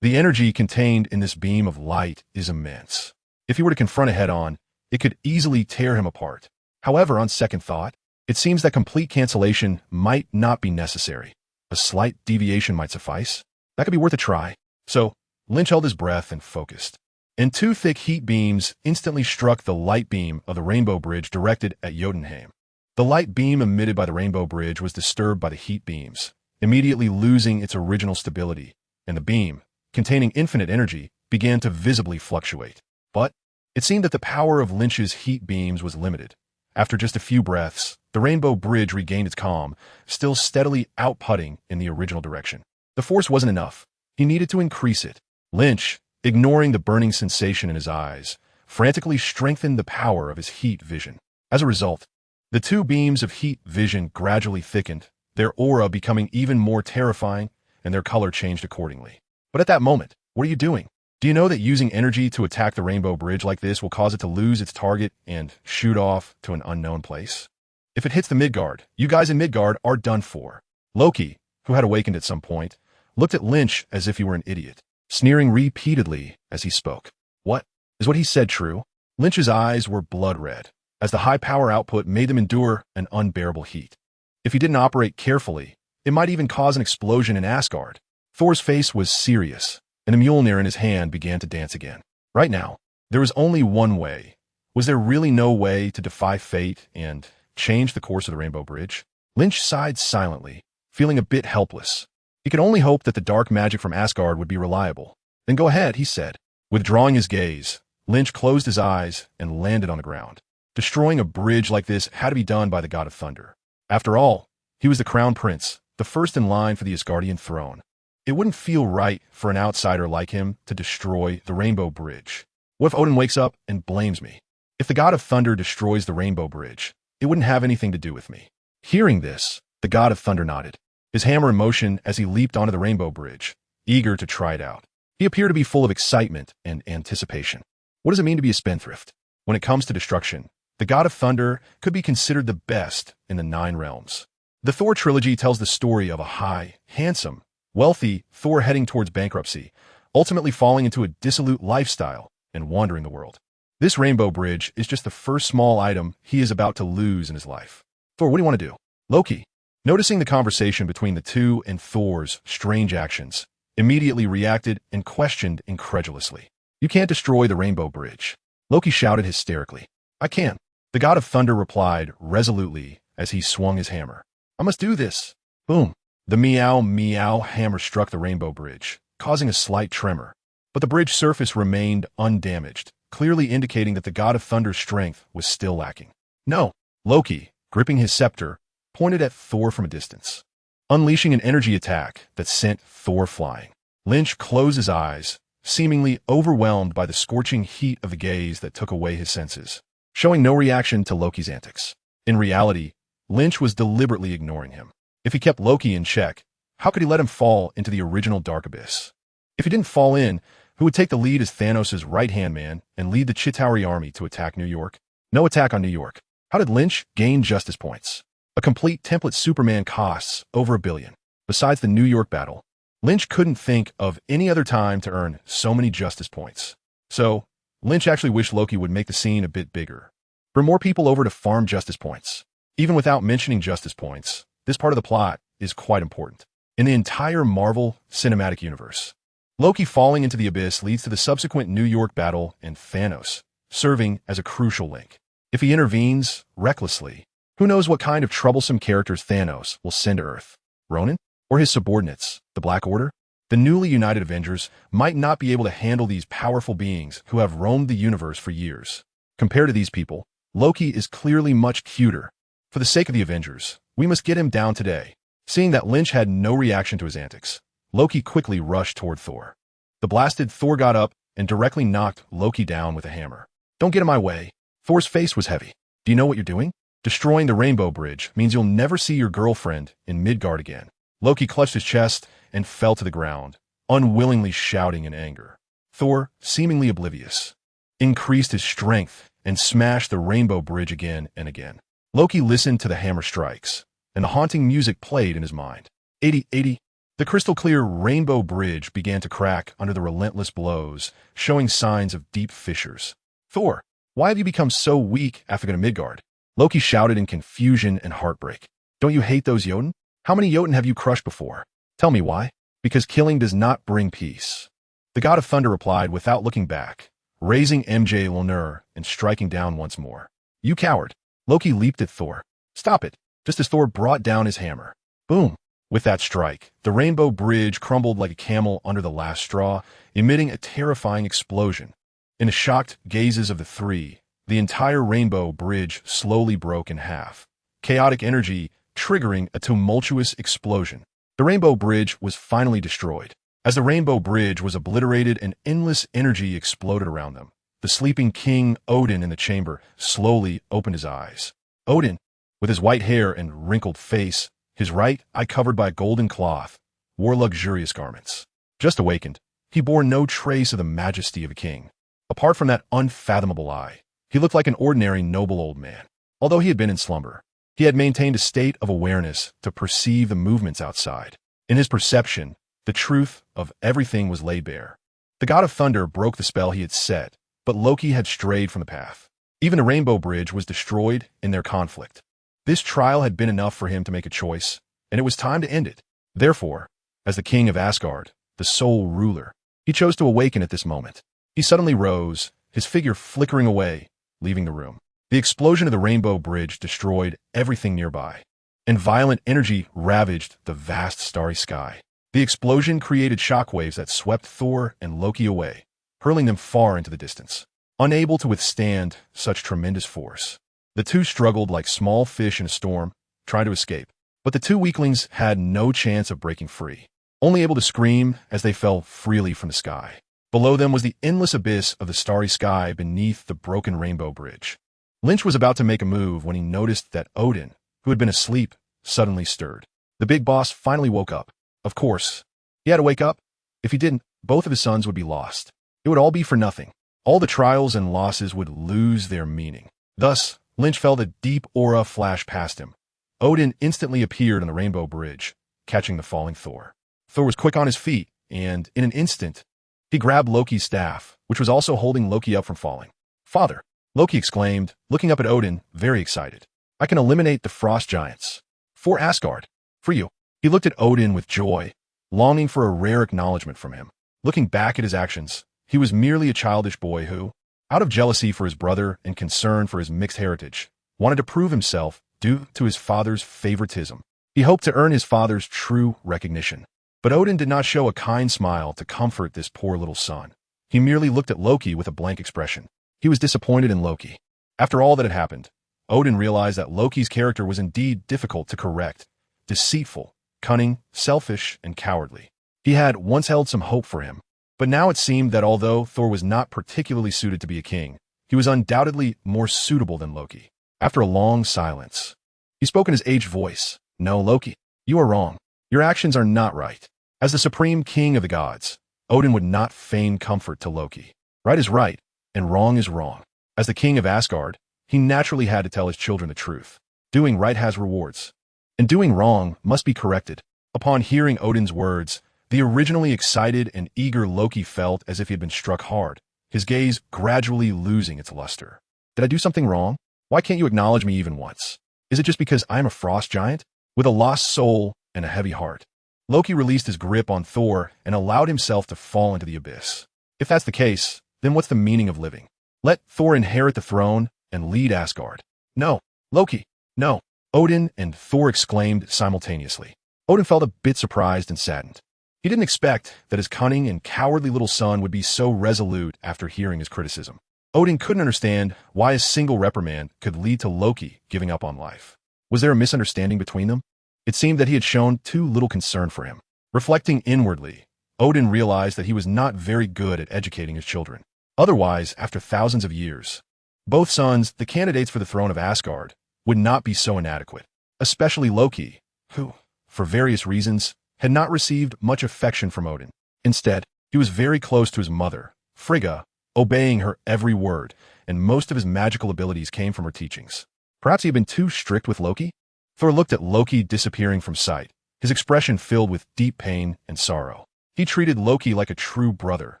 the energy contained in this beam of light is immense. If he were to confront it head-on, it could easily tear him apart. However, on second thought, it seems that complete cancellation might not be necessary. A slight deviation might suffice. That could be worth a try. So, Lynch held his breath and focused. And two thick heat beams instantly struck the light beam of the Rainbow Bridge directed at Jotunheim. The light beam emitted by the Rainbow Bridge was disturbed by the heat beams, immediately losing its original stability, and the beam, containing infinite energy, began to visibly fluctuate. But it seemed that the power of Lynch's heat beams was limited. After just a few breaths, the Rainbow Bridge regained its calm, still steadily outputting in the original direction. The force wasn't enough. He needed to increase it. Lynch, ignoring the burning sensation in his eyes, frantically strengthened the power of his heat vision. As a result, the two beams of heat vision gradually thickened, their aura becoming even more terrifying, and their color changed accordingly. But at that moment, what are you doing? Do you know that using energy to attack the Rainbow Bridge like this will cause it to lose its target and shoot off to an unknown place? If it hits the Midgard, you guys in Midgard are done for. Loki, who had awakened at some point, looked at Lynch as if he were an idiot, sneering repeatedly as he spoke. What? Is what he said true? Lynch's eyes were blood red, as the high power output made them endure an unbearable heat. If he didn't operate carefully, it might even cause an explosion in Asgard. Thor's face was serious, and the Mjolnir in his hand began to dance again. Right now, there was only one way. Was there really no way to defy fate and change the course of the Rainbow Bridge? Lynch sighed silently, feeling a bit helpless. He could only hope that the dark magic from Asgard would be reliable. Then go ahead, he said. Withdrawing his gaze, Lynch closed his eyes and landed on the ground. Destroying a bridge like this had to be done by the God of Thunder. After all, he was the crown prince, the first in line for the Asgardian throne. It wouldn't feel right for an outsider like him to destroy the Rainbow Bridge. What if Odin wakes up and blames me? If the God of Thunder destroys the Rainbow Bridge, it wouldn't have anything to do with me. Hearing this, the God of Thunder nodded, his hammer in motion as he leaped onto the Rainbow Bridge, eager to try it out. He appeared to be full of excitement and anticipation. What does it mean to be a spendthrift? When it comes to destruction, the God of Thunder could be considered the best in the Nine Realms. The Thor trilogy tells the story of a high, handsome, wealthy Thor heading towards bankruptcy, ultimately falling into a dissolute lifestyle and wandering the world. This Rainbow Bridge is just the first small item he is about to lose in his life. Thor, what do you want to do? Loki, noticing the conversation between the two and Thor's strange actions, immediately reacted and questioned incredulously. "You can't destroy the Rainbow Bridge." Loki shouted hysterically. "I can." The god of thunder replied resolutely as he swung his hammer. "I must do this." Boom. The meow meow hammer struck the Rainbow Bridge, causing a slight tremor. But the bridge surface remained undamaged, clearly indicating that the god of thunder's strength was still lacking. "No." Loki, gripping his scepter, pointed at Thor from a distance, unleashing an energy attack that sent Thor flying. Lynch closed his eyes, seemingly overwhelmed by the scorching heat of the gaze that took away his senses, showing no reaction to Loki's antics. In reality, Lynch was deliberately ignoring him. If he kept Loki in check, how could he let him fall into the original Dark Abyss? If he didn't fall in, who would take the lead as Thanos' right-hand man and lead the Chitauri army to attack New York? No attack on New York. How did Lynch gain justice points? A complete template Superman costs over $1 billion. Besides the New York battle, Lynch couldn't think of any other time to earn so many justice points. So, Lynch actually wished Loki would make the scene a bit bigger. Bring more people over to farm justice points. Even without mentioning justice points, this part of the plot is quite important. In the entire Marvel Cinematic Universe, Loki falling into the abyss leads to the subsequent New York battle and Thanos serving as a crucial link. If he intervenes recklessly, who knows what kind of troublesome characters Thanos will send to Earth? Ronan? Or his subordinates, the Black Order? The newly united Avengers might not be able to handle these powerful beings who have roamed the universe for years. Compared to these people, Loki is clearly much cuter. For the sake of the Avengers, we must get him down today. Seeing that Lynch had no reaction to his antics, Loki quickly rushed toward Thor. The blasted Thor got up and directly knocked Loki down with a hammer. "Don't get in my way." Thor's face was heavy. "Do you know what you're doing? Destroying the Rainbow Bridge means you'll never see your girlfriend in Midgard again." Loki clutched his chest and fell to the ground, unwillingly shouting in anger. Thor, seemingly oblivious, increased his strength and smashed the Rainbow Bridge again and again. Loki listened to the hammer strikes, and the haunting music played in his mind. 80. The crystal-clear Rainbow Bridge began to crack under the relentless blows, showing signs of deep fissures. "Thor, why have you become so weak after going to Midgard?" Loki shouted in confusion and heartbreak. "Don't you hate those Jotun? How many Jotun have you crushed before? Tell me why." "Because killing does not bring peace." The god of thunder replied without looking back, raising MJ Mjolnir and striking down once more. "You coward." Loki leaped at Thor. "Stop it," just as Thor brought down his hammer. Boom. With that strike, the Rainbow Bridge crumbled like a camel under the last straw, emitting a terrifying explosion. In the shocked gazes of the three, the entire Rainbow Bridge slowly broke in half, chaotic energy triggering a tumultuous explosion. The Rainbow Bridge was finally destroyed. As the Rainbow Bridge was obliterated and endless energy exploded around them, the sleeping King Odin in the chamber slowly opened his eyes. Odin, with his white hair and wrinkled face, his right eye covered by a golden cloth, wore luxurious garments. Just awakened, he bore no trace of the majesty of a king. Apart from that unfathomable eye, he looked like an ordinary noble old man. Although he had been in slumber, he had maintained a state of awareness to perceive the movements outside. In his perception, the truth of everything was laid bare. The god of thunder broke the spell he had set, but Loki had strayed from the path. Even the Rainbow Bridge was destroyed in their conflict. This trial had been enough for him to make a choice, and it was time to end it. Therefore, as the king of Asgard, the sole ruler, he chose to awaken at this moment. He suddenly rose, his figure flickering away, leaving the room. The explosion of the Rainbow Bridge destroyed everything nearby, and violent energy ravaged the vast starry sky. The explosion created shockwaves that swept Thor and Loki away, hurling them far into the distance. Unable to withstand such tremendous force, the two struggled like small fish in a storm, trying to escape. But the two weaklings had no chance of breaking free, only able to scream as they fell freely from the sky. Below them was the endless abyss of the starry sky beneath the broken Rainbow Bridge. Lynch was about to make a move when he noticed that Odin, who had been asleep, suddenly stirred. The big boss finally woke up. Of course, he had to wake up. If he didn't, both of his sons would be lost. It would all be for nothing. All the trials and losses would lose their meaning. Thus, Lynch felt a deep aura flash past him. Odin instantly appeared on the Rainbow Bridge, catching the falling Thor. Thor was quick on his feet, and in an instant, he grabbed Loki's staff, which was also holding Loki up from falling. "Father," Loki exclaimed, looking up at Odin, very excited. "I can eliminate the frost giants. For Asgard. For you." He looked at Odin with joy, longing for a rare acknowledgement from him. Looking back at his actions, he was merely a childish boy who, out of jealousy for his brother and concern for his mixed heritage, wanted to prove himself due to his father's favoritism. He hoped to earn his father's true recognition. But Odin did not show a kind smile to comfort this poor little son. He merely looked at Loki with a blank expression. He was disappointed in Loki. After all that had happened, Odin realized that Loki's character was indeed difficult to correct, deceitful, cunning, selfish, and cowardly. He had once held some hope for him, but now it seemed that although Thor was not particularly suited to be a king, he was undoubtedly more suitable than Loki. After a long silence, he spoke in his aged voice. "No, Loki, you are wrong. Your actions are not right." As the supreme king of the gods, Odin would not feign comfort to Loki. Right is right, and wrong is wrong. As the king of Asgard, he naturally had to tell his children the truth. Doing right has rewards, and doing wrong must be corrected. Upon hearing Odin's words, the originally excited and eager Loki felt as if he had been struck hard, his gaze gradually losing its luster. Did I do something wrong? Why can't you acknowledge me even once? Is it just because I am a frost giant? With a lost soul and a heavy heart, Loki released his grip on Thor and allowed himself to fall into the abyss. If that's the case, then what's the meaning of living? Let Thor inherit the throne and lead Asgard. No, Loki, no. Odin and Thor exclaimed simultaneously. Odin felt a bit surprised and saddened. He didn't expect that his cunning and cowardly little son would be so resolute after hearing his criticism. Odin couldn't understand why a single reprimand could lead to Loki giving up on life. Was there a misunderstanding between them? It seemed that he had shown too little concern for him. Reflecting inwardly, Odin realized that he was not very good at educating his children. Otherwise, after thousands of years, both sons, the candidates for the throne of Asgard, would not be so inadequate, especially Loki, who, for various reasons, had not received much affection from Odin. Instead, he was very close to his mother, Frigga, obeying her every word, and most of his magical abilities came from her teachings. Perhaps he had been too strict with Loki? Thor looked at Loki disappearing from sight, his expression filled with deep pain and sorrow. He treated Loki like a true brother,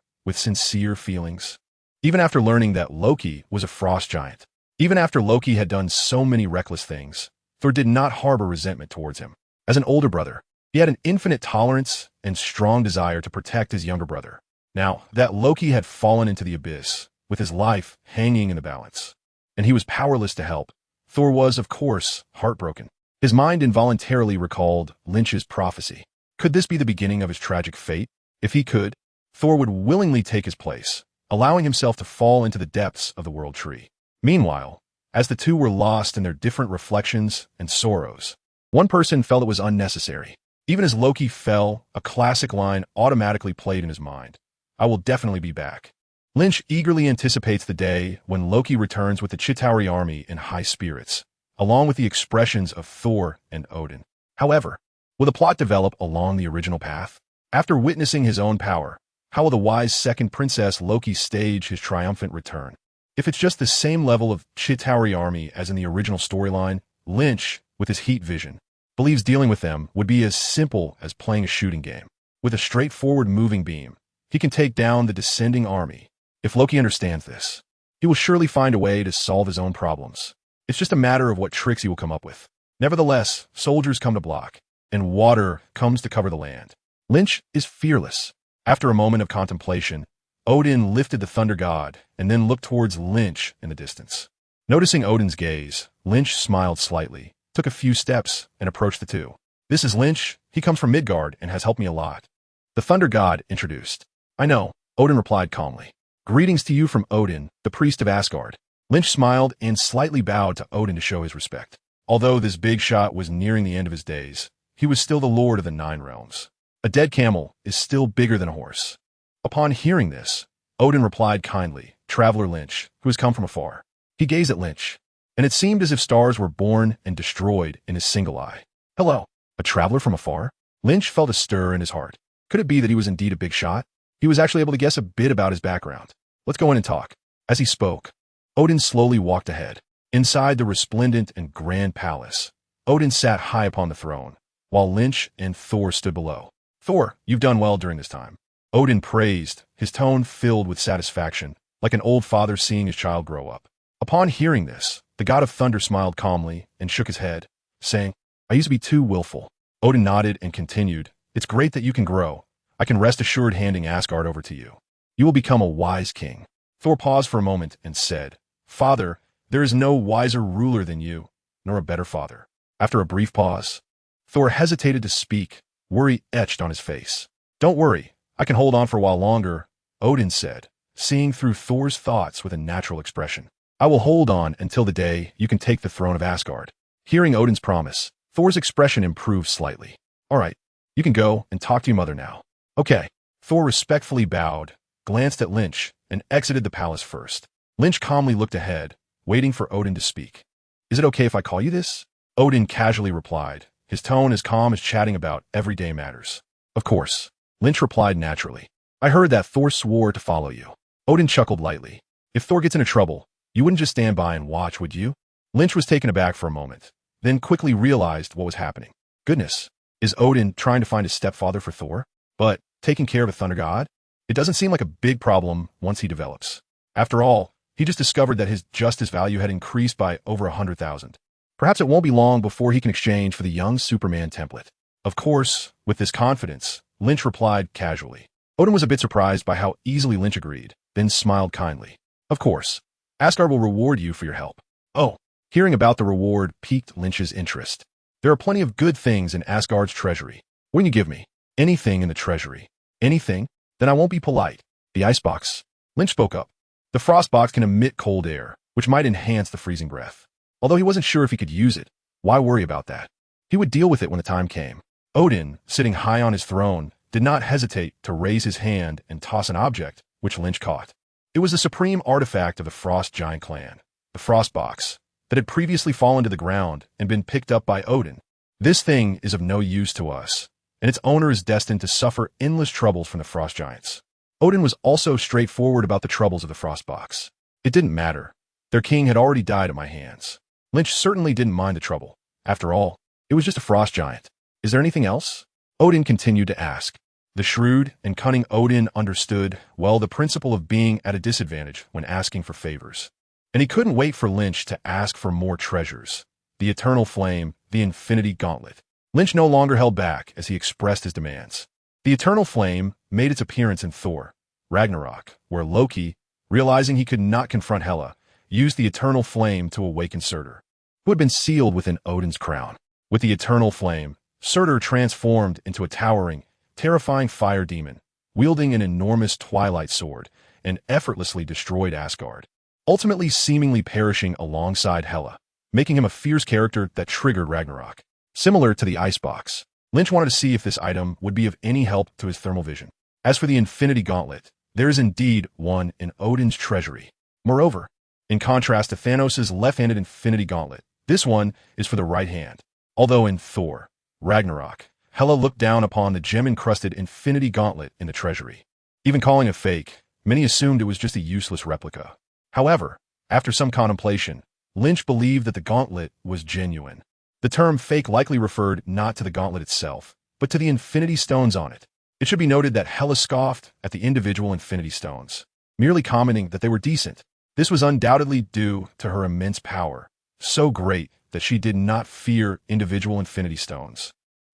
with sincere feelings. Even after learning that Loki was a frost giant, even after Loki had done so many reckless things, Thor did not harbor resentment towards him. As an older brother, he had an infinite tolerance and strong desire to protect his younger brother. Now that Loki had fallen into the abyss, with his life hanging in the balance, and he was powerless to help, Thor was, of course, heartbroken. His mind involuntarily recalled Lynch's prophecy. Could this be the beginning of his tragic fate? If he could, Thor would willingly take his place, allowing himself to fall into the depths of the world tree. Meanwhile, as the two were lost in their different reflections and sorrows, one person felt it was unnecessary. Even as Loki fell, a classic line automatically played in his mind. "I will definitely be back." Lynch eagerly anticipates the day when Loki returns with the Chitauri army in high spirits, along with the expressions of Thor and Odin. However, will the plot develop along the original path? After witnessing his own power, how will the wise second princess Loki stage his triumphant return? If it's just the same level of Chitauri army as in the original storyline, Lynch, with his heat vision, believes dealing with them would be as simple as playing a shooting game. With a straightforward moving beam, he can take down the descending army. If Loki understands this, he will surely find a way to solve his own problems. It's just a matter of what tricks he will come up with. Nevertheless, soldiers come to block, and water comes to cover the land. Lynch is fearless. After a moment of contemplation, Odin lifted the thunder god and then looked towards Lynch in the distance. Noticing Odin's gaze, Lynch smiled slightly, took a few steps, and approached the two. "This is Lynch. He comes from Midgard and has helped me a lot." The thunder god introduced. "I know," Odin replied calmly. "Greetings to you from Odin, the priest of Asgard." Lynch smiled and slightly bowed to Odin to show his respect. Although this big shot was nearing the end of his days, he was still the lord of the 9 realms. A dead camel is still bigger than a horse. Upon hearing this, Odin replied kindly, "Traveler Lynch, who has come from afar." He gazed at Lynch, and it seemed as if stars were born and destroyed in his single eye. "Hello, a traveler from afar?" Lynch felt a stir in his heart. Could it be that he was indeed a big shot? He was actually able to guess a bit about his background. "Let's go in and talk." As he spoke, Odin slowly walked ahead. Inside the resplendent and grand palace, Odin sat high upon the throne, while Lynch and Thor stood below. "Thor, you've done well during this time." Odin praised, his tone filled with satisfaction, like an old father seeing his child grow up. Upon hearing this, the god of thunder smiled calmly and shook his head, saying, "I used to be too willful." Odin nodded and continued, It's great that you can grow. I can rest assured handing Asgard over to you. You will become a wise king." Thor paused for a moment and said, "Father, there is no wiser ruler than you, nor a better father." After a brief pause, Thor hesitated to speak, worry etched on his face. "Don't worry, I can hold on for a while longer," Odin said, seeing through Thor's thoughts with a natural expression. "I will hold on until the day you can take the throne of Asgard." Hearing Odin's promise, Thor's expression improved slightly. "All right, you can go and talk to your mother now." "Okay." Thor respectfully bowed, glanced at Lynch, and exited the palace first. Lynch calmly looked ahead, waiting for Odin to speak. "Is it okay if I call you this?" Odin casually replied, his tone as calm as chatting about everyday matters. "Of course." Lynch replied naturally. "I heard that Thor swore to follow you." Odin chuckled lightly. "If Thor gets into trouble, you wouldn't just stand by and watch, would you?" Lynch was taken aback for a moment, then quickly realized what was happening. Goodness, is Odin trying to find a stepfather for Thor? But taking care of a thunder god? It doesn't seem like a big problem once he develops. After all, he just discovered that his justice value had increased by over 100,000. Perhaps it won't be long before he can exchange for the young Superman template. Of course, with this confidence, Lynch replied casually. Odin was a bit surprised by how easily Lynch agreed, then smiled kindly. "Of course, Asgard will reward you for your help." "Oh." Hearing about the reward piqued Lynch's interest. "There are plenty of good things in Asgard's treasury. What can you give me?" "Anything in the treasury." "Anything? Then I won't be polite." "The icebox." Lynch spoke up. "The frostbox can emit cold air, which might enhance the freezing breath. Although he wasn't sure if he could use it, why worry about that? He would deal with it when the time came." Odin, sitting high on his throne, did not hesitate to raise his hand and toss an object, which Lynch caught. It was the supreme artifact of the Frost Giant clan, the frostbox, that had previously fallen to the ground and been picked up by Odin. "This thing is of no use to us, and its owner is destined to suffer endless troubles from the Frost Giants." Odin was also straightforward about the troubles of the frostbox. It didn't matter. Their king had already died at my hands. Lynch certainly didn't mind the trouble. After all, it was just a frost giant. "Is there anything else?" Odin continued to ask. The shrewd and cunning Odin understood well the principle of being at a disadvantage when asking for favors. And he couldn't wait for Lynch to ask for more treasures. The eternal flame, the infinity gauntlet. Lynch no longer held back as he expressed his demands. The eternal flame made its appearance in Thor, Ragnarok, where Loki, realizing he could not confront Hela, used the eternal flame to awaken Surtur, who had been sealed within Odin's crown. With the eternal flame, Surtur transformed into a towering, terrifying fire demon, wielding an enormous twilight sword, and effortlessly destroyed Asgard, ultimately seemingly perishing alongside Hela, making him a fierce character that triggered Ragnarok. Similar to the icebox, Lynch wanted to see if this item would be of any help to his thermal vision. As for the Infinity Gauntlet, there is indeed one in Odin's treasury. Moreover, in contrast to Thanos' left-handed Infinity Gauntlet, this one is for the right hand. Although in Thor, Ragnarok, Hela looked down upon the gem-encrusted Infinity Gauntlet in the treasury. Even calling it fake, many assumed it was just a useless replica. However, after some contemplation, Lynch believed that the gauntlet was genuine. The term fake likely referred not to the gauntlet itself, but to the Infinity Stones on it. It should be noted that Hela scoffed at the individual Infinity Stones, merely commenting that they were decent. This was undoubtedly due to her immense power, so great that she did not fear individual Infinity Stones.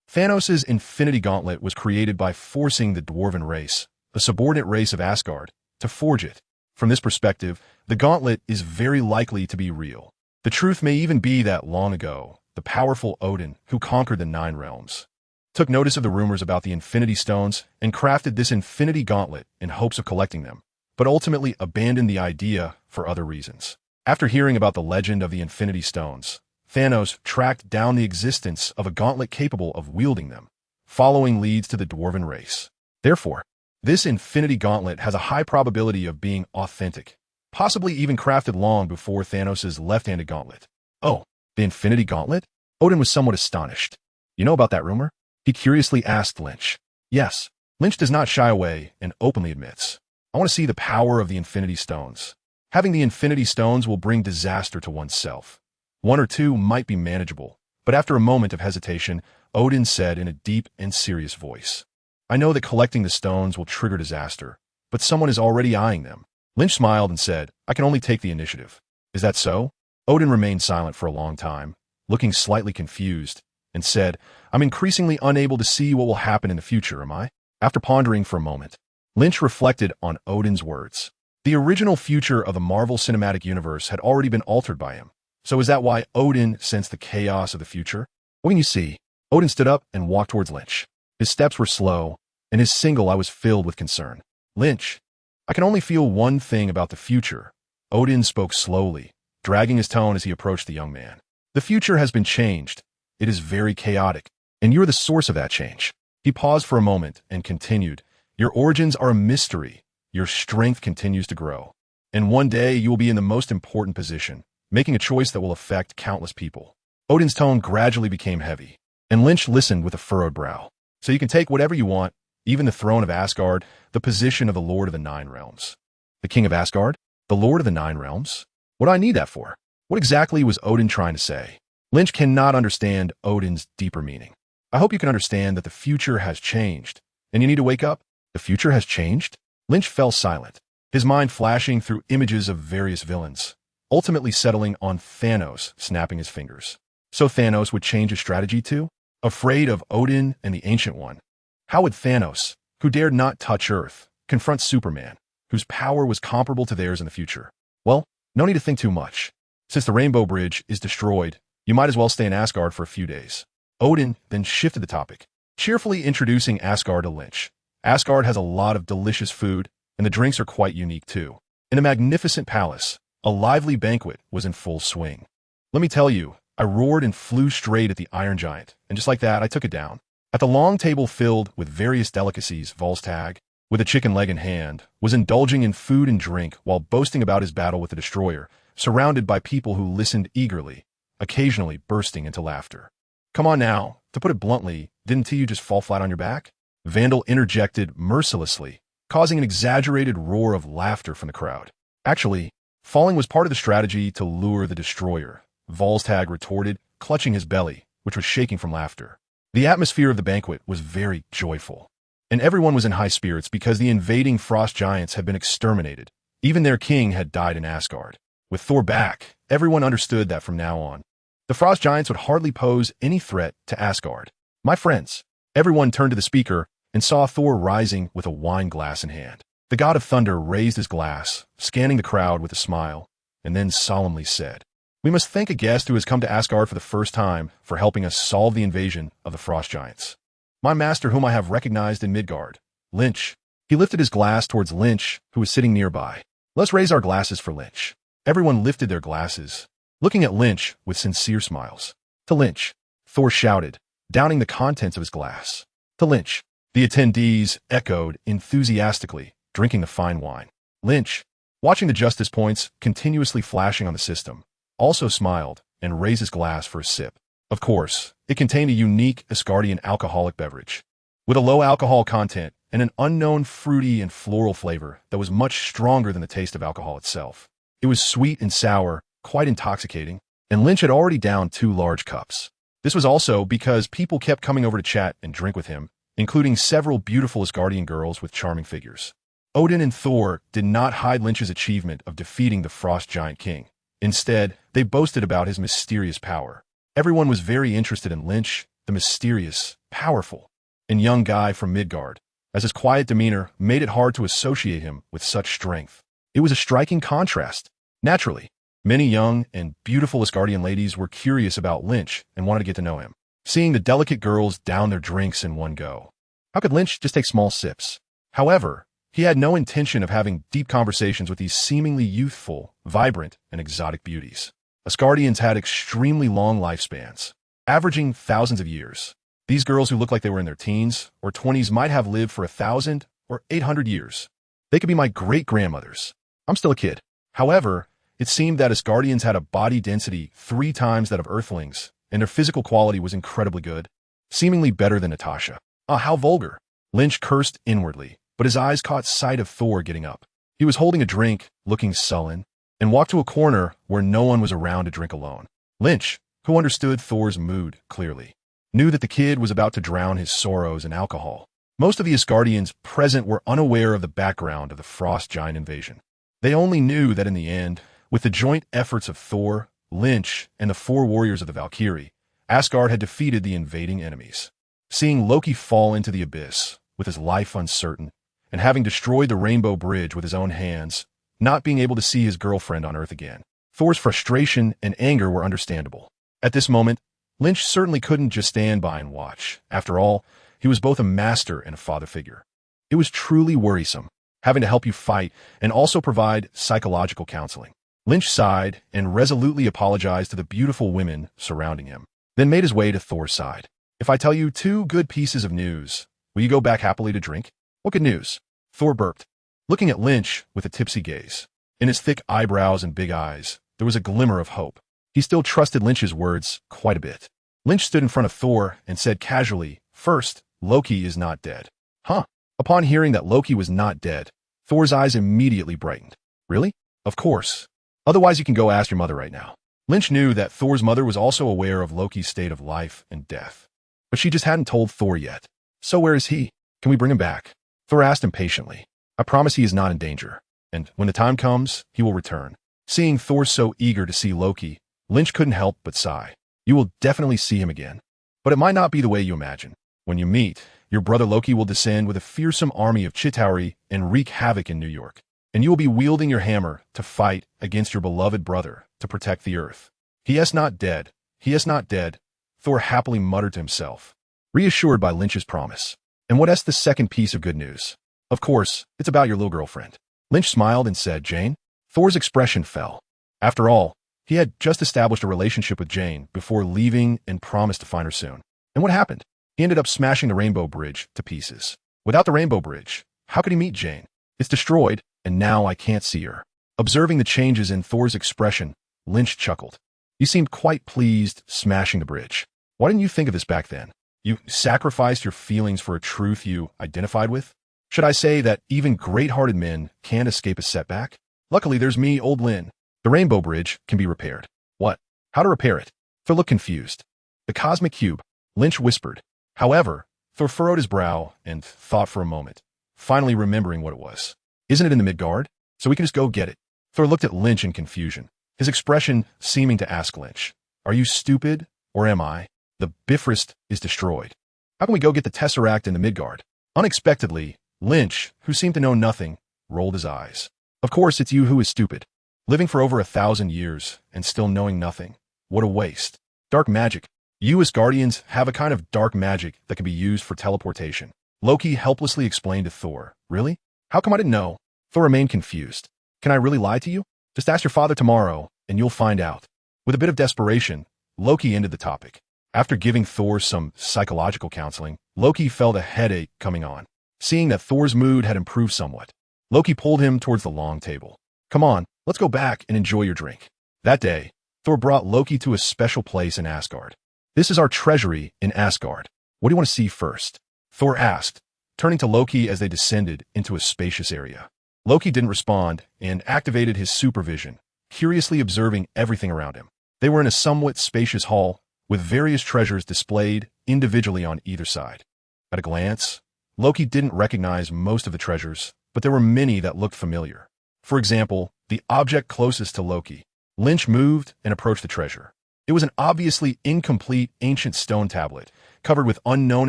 Thanos' Infinity Gauntlet was created by forcing the Dwarven race, a subordinate race of Asgard, to forge it. From this perspective, the gauntlet is very likely to be real. The truth may even be that long ago, the powerful Odin, who conquered the 9 realms, took notice of the rumors about the Infinity Stones and crafted this Infinity Gauntlet in hopes of collecting them, but ultimately abandoned the idea for other reasons. After hearing about the legend of the Infinity Stones, Thanos tracked down the existence of a gauntlet capable of wielding them, following leads to the Dwarven race. Therefore, this Infinity Gauntlet has a high probability of being authentic, possibly even crafted long before Thanos' left-handed gauntlet. "Oh, the Infinity Gauntlet?" Odin was somewhat astonished. "You know about that rumor?" He curiously asked Lynch. "Yes." Lynch does not shy away and openly admits, "I want to see the power of the Infinity Stones. Having the Infinity Stones will bring disaster to oneself. 1 or 2 might be manageable." But after a moment of hesitation, Odin said in a deep and serious voice, "I know that collecting the stones will trigger disaster, but someone is already eyeing them." Lynch smiled and said, "I can only take the initiative." "Is that so?" Odin remained silent for a long time, looking slightly confused, and said, I'm increasingly unable to see what will happen in the future, am I? After pondering for a moment, Lynch reflected on Odin's words. The original future of the Marvel Cinematic Universe had already been altered by him. So is that why Odin sensed the chaos of the future? What can you see? Odin stood up and walked towards Lynch. His steps were slow, and his single eye was filled with concern. Lynch, I can only feel one thing about the future. Odin spoke slowly, dragging his tone as he approached the young man. The future has been changed. It is very chaotic, and you're the source of that change. He paused for a moment and continued, your origins are a mystery. Your strength continues to grow. And one day you will be in the most important position, making a choice that will affect countless people. Odin's tone gradually became heavy, and Lynch listened with a furrowed brow. So you can take whatever you want, even the throne of Asgard, the position of the Lord of the Nine Realms. The King of Asgard? The Lord of the Nine Realms? What do I need that for? What exactly was Odin trying to say? Lynch cannot understand Odin's deeper meaning. I hope you can understand that the future has changed, and you need to wake up. The future has changed? Lynch fell silent, his mind flashing through images of various villains, ultimately settling on Thanos snapping his fingers. So Thanos would change his strategy too? Afraid of Odin and the Ancient One. How would Thanos, who dared not touch Earth, confront Superman, whose power was comparable to theirs in the future? Well, no need to think too much. Since the Rainbow Bridge is destroyed, you might as well stay in Asgard for a few days. Odin then shifted the topic, cheerfully introducing Asgard to Lynch. Asgard has a lot of delicious food, and the drinks are quite unique too. In a magnificent palace, a lively banquet was in full swing. Let me tell you, I roared and flew straight at the Iron Giant, and just like that, I took it down. At the long table filled with various delicacies, Volstagg, with a chicken leg in hand, was indulging in food and drink while boasting about his battle with the Destroyer, surrounded by people who listened eagerly, occasionally bursting into laughter. Come on now, to put it bluntly, didn't you just fall flat on your back? Vandal interjected mercilessly, causing an exaggerated roar of laughter from the crowd. Actually, falling was part of the strategy to lure the Destroyer, Volstagg retorted, clutching his belly, which was shaking from laughter. The atmosphere of the banquet was very joyful, and everyone was in high spirits because the invading frost giants had been exterminated. Even their king had died in Asgard. With Thor back, everyone understood that from now on, the frost giants would hardly pose any threat to Asgard. My friends, everyone turned to the speaker and saw Thor rising with a wine glass in hand. The god of thunder raised his glass, scanning the crowd with a smile, and then solemnly said, we must thank a guest who has come to Asgard for the first time for helping us solve the invasion of the frost giants. My master whom I have recognized in Midgard, Lynch. He lifted his glass towards Lynch, who was sitting nearby. Let's raise our glasses for Lynch. Everyone lifted their glasses, looking at Lynch with sincere smiles. To Lynch, Thor shouted, downing the contents of his glass. To Lynch, the attendees echoed enthusiastically, drinking the fine wine. Lynch, watching the justice points continuously flashing on the system, also smiled and raised his glass for a sip. Of course, it contained a unique Asgardian alcoholic beverage, with a low alcohol content and an unknown fruity and floral flavor that was much stronger than the taste of alcohol itself. It was sweet and sour, quite intoxicating, and Lynch had already downed 2 large cups. This was also because people kept coming over to chat and drink with him, including several beautiful Asgardian girls with charming figures. Odin and Thor did not hide Lynch's achievement of defeating the Frost Giant King. Instead, they boasted about his mysterious power. Everyone was very interested in Lynch, the mysterious, powerful, and young guy from Midgard, as his quiet demeanor made it hard to associate him with such strength. It was a striking contrast. Naturally, many young and beautiful Asgardian ladies were curious about Lynch and wanted to get to know him, seeing the delicate girls down their drinks in one go. How could Lynch just take small sips? However, he had no intention of having deep conversations with these seemingly youthful, vibrant, and exotic beauties. Asgardians had extremely long lifespans, averaging thousands of years. These girls who looked like they were in their teens or 20s might have lived for 1,000 or 800 years. They could be my great-grandmothers. I'm still a kid. However, it seemed that Asgardians had a body density 3 times that of Earthlings, and their physical quality was incredibly good, seemingly better than Natasha. Ah, how vulgar. Lynch cursed inwardly, but his eyes caught sight of Thor getting up. He was holding a drink, looking sullen, and walked to a corner where no one was around to drink alone. Lynch, who understood Thor's mood clearly, knew that the kid was about to drown his sorrows in alcohol. Most of the Asgardians present were unaware of the background of the Frost Giant invasion. They only knew that in the end, with the joint efforts of Thor, Lynch, and the 4 warriors of the Valkyrie, Asgard had defeated the invading enemies. Seeing Loki fall into the abyss, with his life uncertain, and having destroyed the Rainbow Bridge with his own hands, not being able to see his girlfriend on Earth again, Thor's frustration and anger were understandable. At this moment, Lynch certainly couldn't just stand by and watch. After all, he was both a master and a father figure. It was truly worrisome, having to help you fight and also provide psychological counseling. Lynch sighed and resolutely apologized to the beautiful women surrounding him, then made his way to Thor's side. If I tell you 2 good pieces of news, will you go back happily to drink? What good news? Thor burped, looking at Lynch with a tipsy gaze. In his thick eyebrows and big eyes, there was a glimmer of hope. He still trusted Lynch's words quite a bit. Lynch stood in front of Thor and said casually, "First, Loki is not dead." Huh? Upon hearing that Loki was not dead, Thor's eyes immediately brightened. Really? Of course. Otherwise you can go ask your mother right now. Lynch knew that Thor's mother was also aware of Loki's state of life and death. But she just hadn't told Thor yet. So where is he? Can we bring him back? Thor asked impatiently. I promise he is not in danger. And when the time comes, he will return. Seeing Thor so eager to see Loki, Lynch couldn't help but sigh. You will definitely see him again. But it might not be the way you imagine. When you meet, your brother Loki will descend with a fearsome army of Chitauri and wreak havoc in New York. And you will be wielding your hammer to fight against your beloved brother to protect the Earth. He is not dead. He is not dead, Thor happily muttered to himself, reassured by Lynch's promise. And what is the second piece of good news? Of course, it's about your little girlfriend. Lynch smiled and said, Jane? Thor's expression fell. After all, he had just established a relationship with Jane before leaving and promised to find her soon. And what happened? He ended up smashing the Rainbow Bridge to pieces. Without the Rainbow Bridge, how could he meet Jane? It's destroyed, and now I can't see her. Observing the changes in Thor's expression, Lynch chuckled. You seemed quite pleased smashing the bridge. Why didn't you think of this back then? You sacrificed your feelings for a truth you identified with? Should I say that even great-hearted men can't escape a setback? Luckily, there's me, old Lynn. The Rainbow Bridge can be repaired. What? How to repair it? Thor looked confused. The cosmic cube, Lynch whispered. However, Thor furrowed his brow and thought for a moment, finally remembering what it was. Isn't it in the Midgard? So we can just go get it. Thor looked at Lynch in confusion, his expression seeming to ask Lynch, are you stupid, or am I? The Bifrost is destroyed. How can we go get the Tesseract in the Midgard? Unexpectedly, Lynch, who seemed to know nothing, rolled his eyes. Of course it's you who is stupid. Living for over 1,000 years and still knowing nothing. What a waste. Dark magic. You as Guardians have a kind of dark magic that can be used for teleportation. Loki helplessly explained to Thor. Really? How come I didn't know? Thor remained confused. Can I really lie to you? Just ask your father tomorrow, and you'll find out. With a bit of desperation, Loki ended the topic. After giving Thor some psychological counseling, Loki felt a headache coming on. Seeing that Thor's mood had improved somewhat, Loki pulled him towards the long table. Come on, let's go back and enjoy your drink. That day, Thor brought Loki to a special place in Asgard. This is our treasury in Asgard. What do you want to see first? Thor asked, turning to Loki as they descended into a spacious area. Loki didn't respond and activated his supervision, curiously observing everything around him. They were in a somewhat spacious hall, with various treasures displayed individually on either side. At a glance, Loki didn't recognize most of the treasures, but there were many that looked familiar. For example, the object closest to Loki. Lynch moved and approached the treasure. It was an obviously incomplete ancient stone tablet, covered with unknown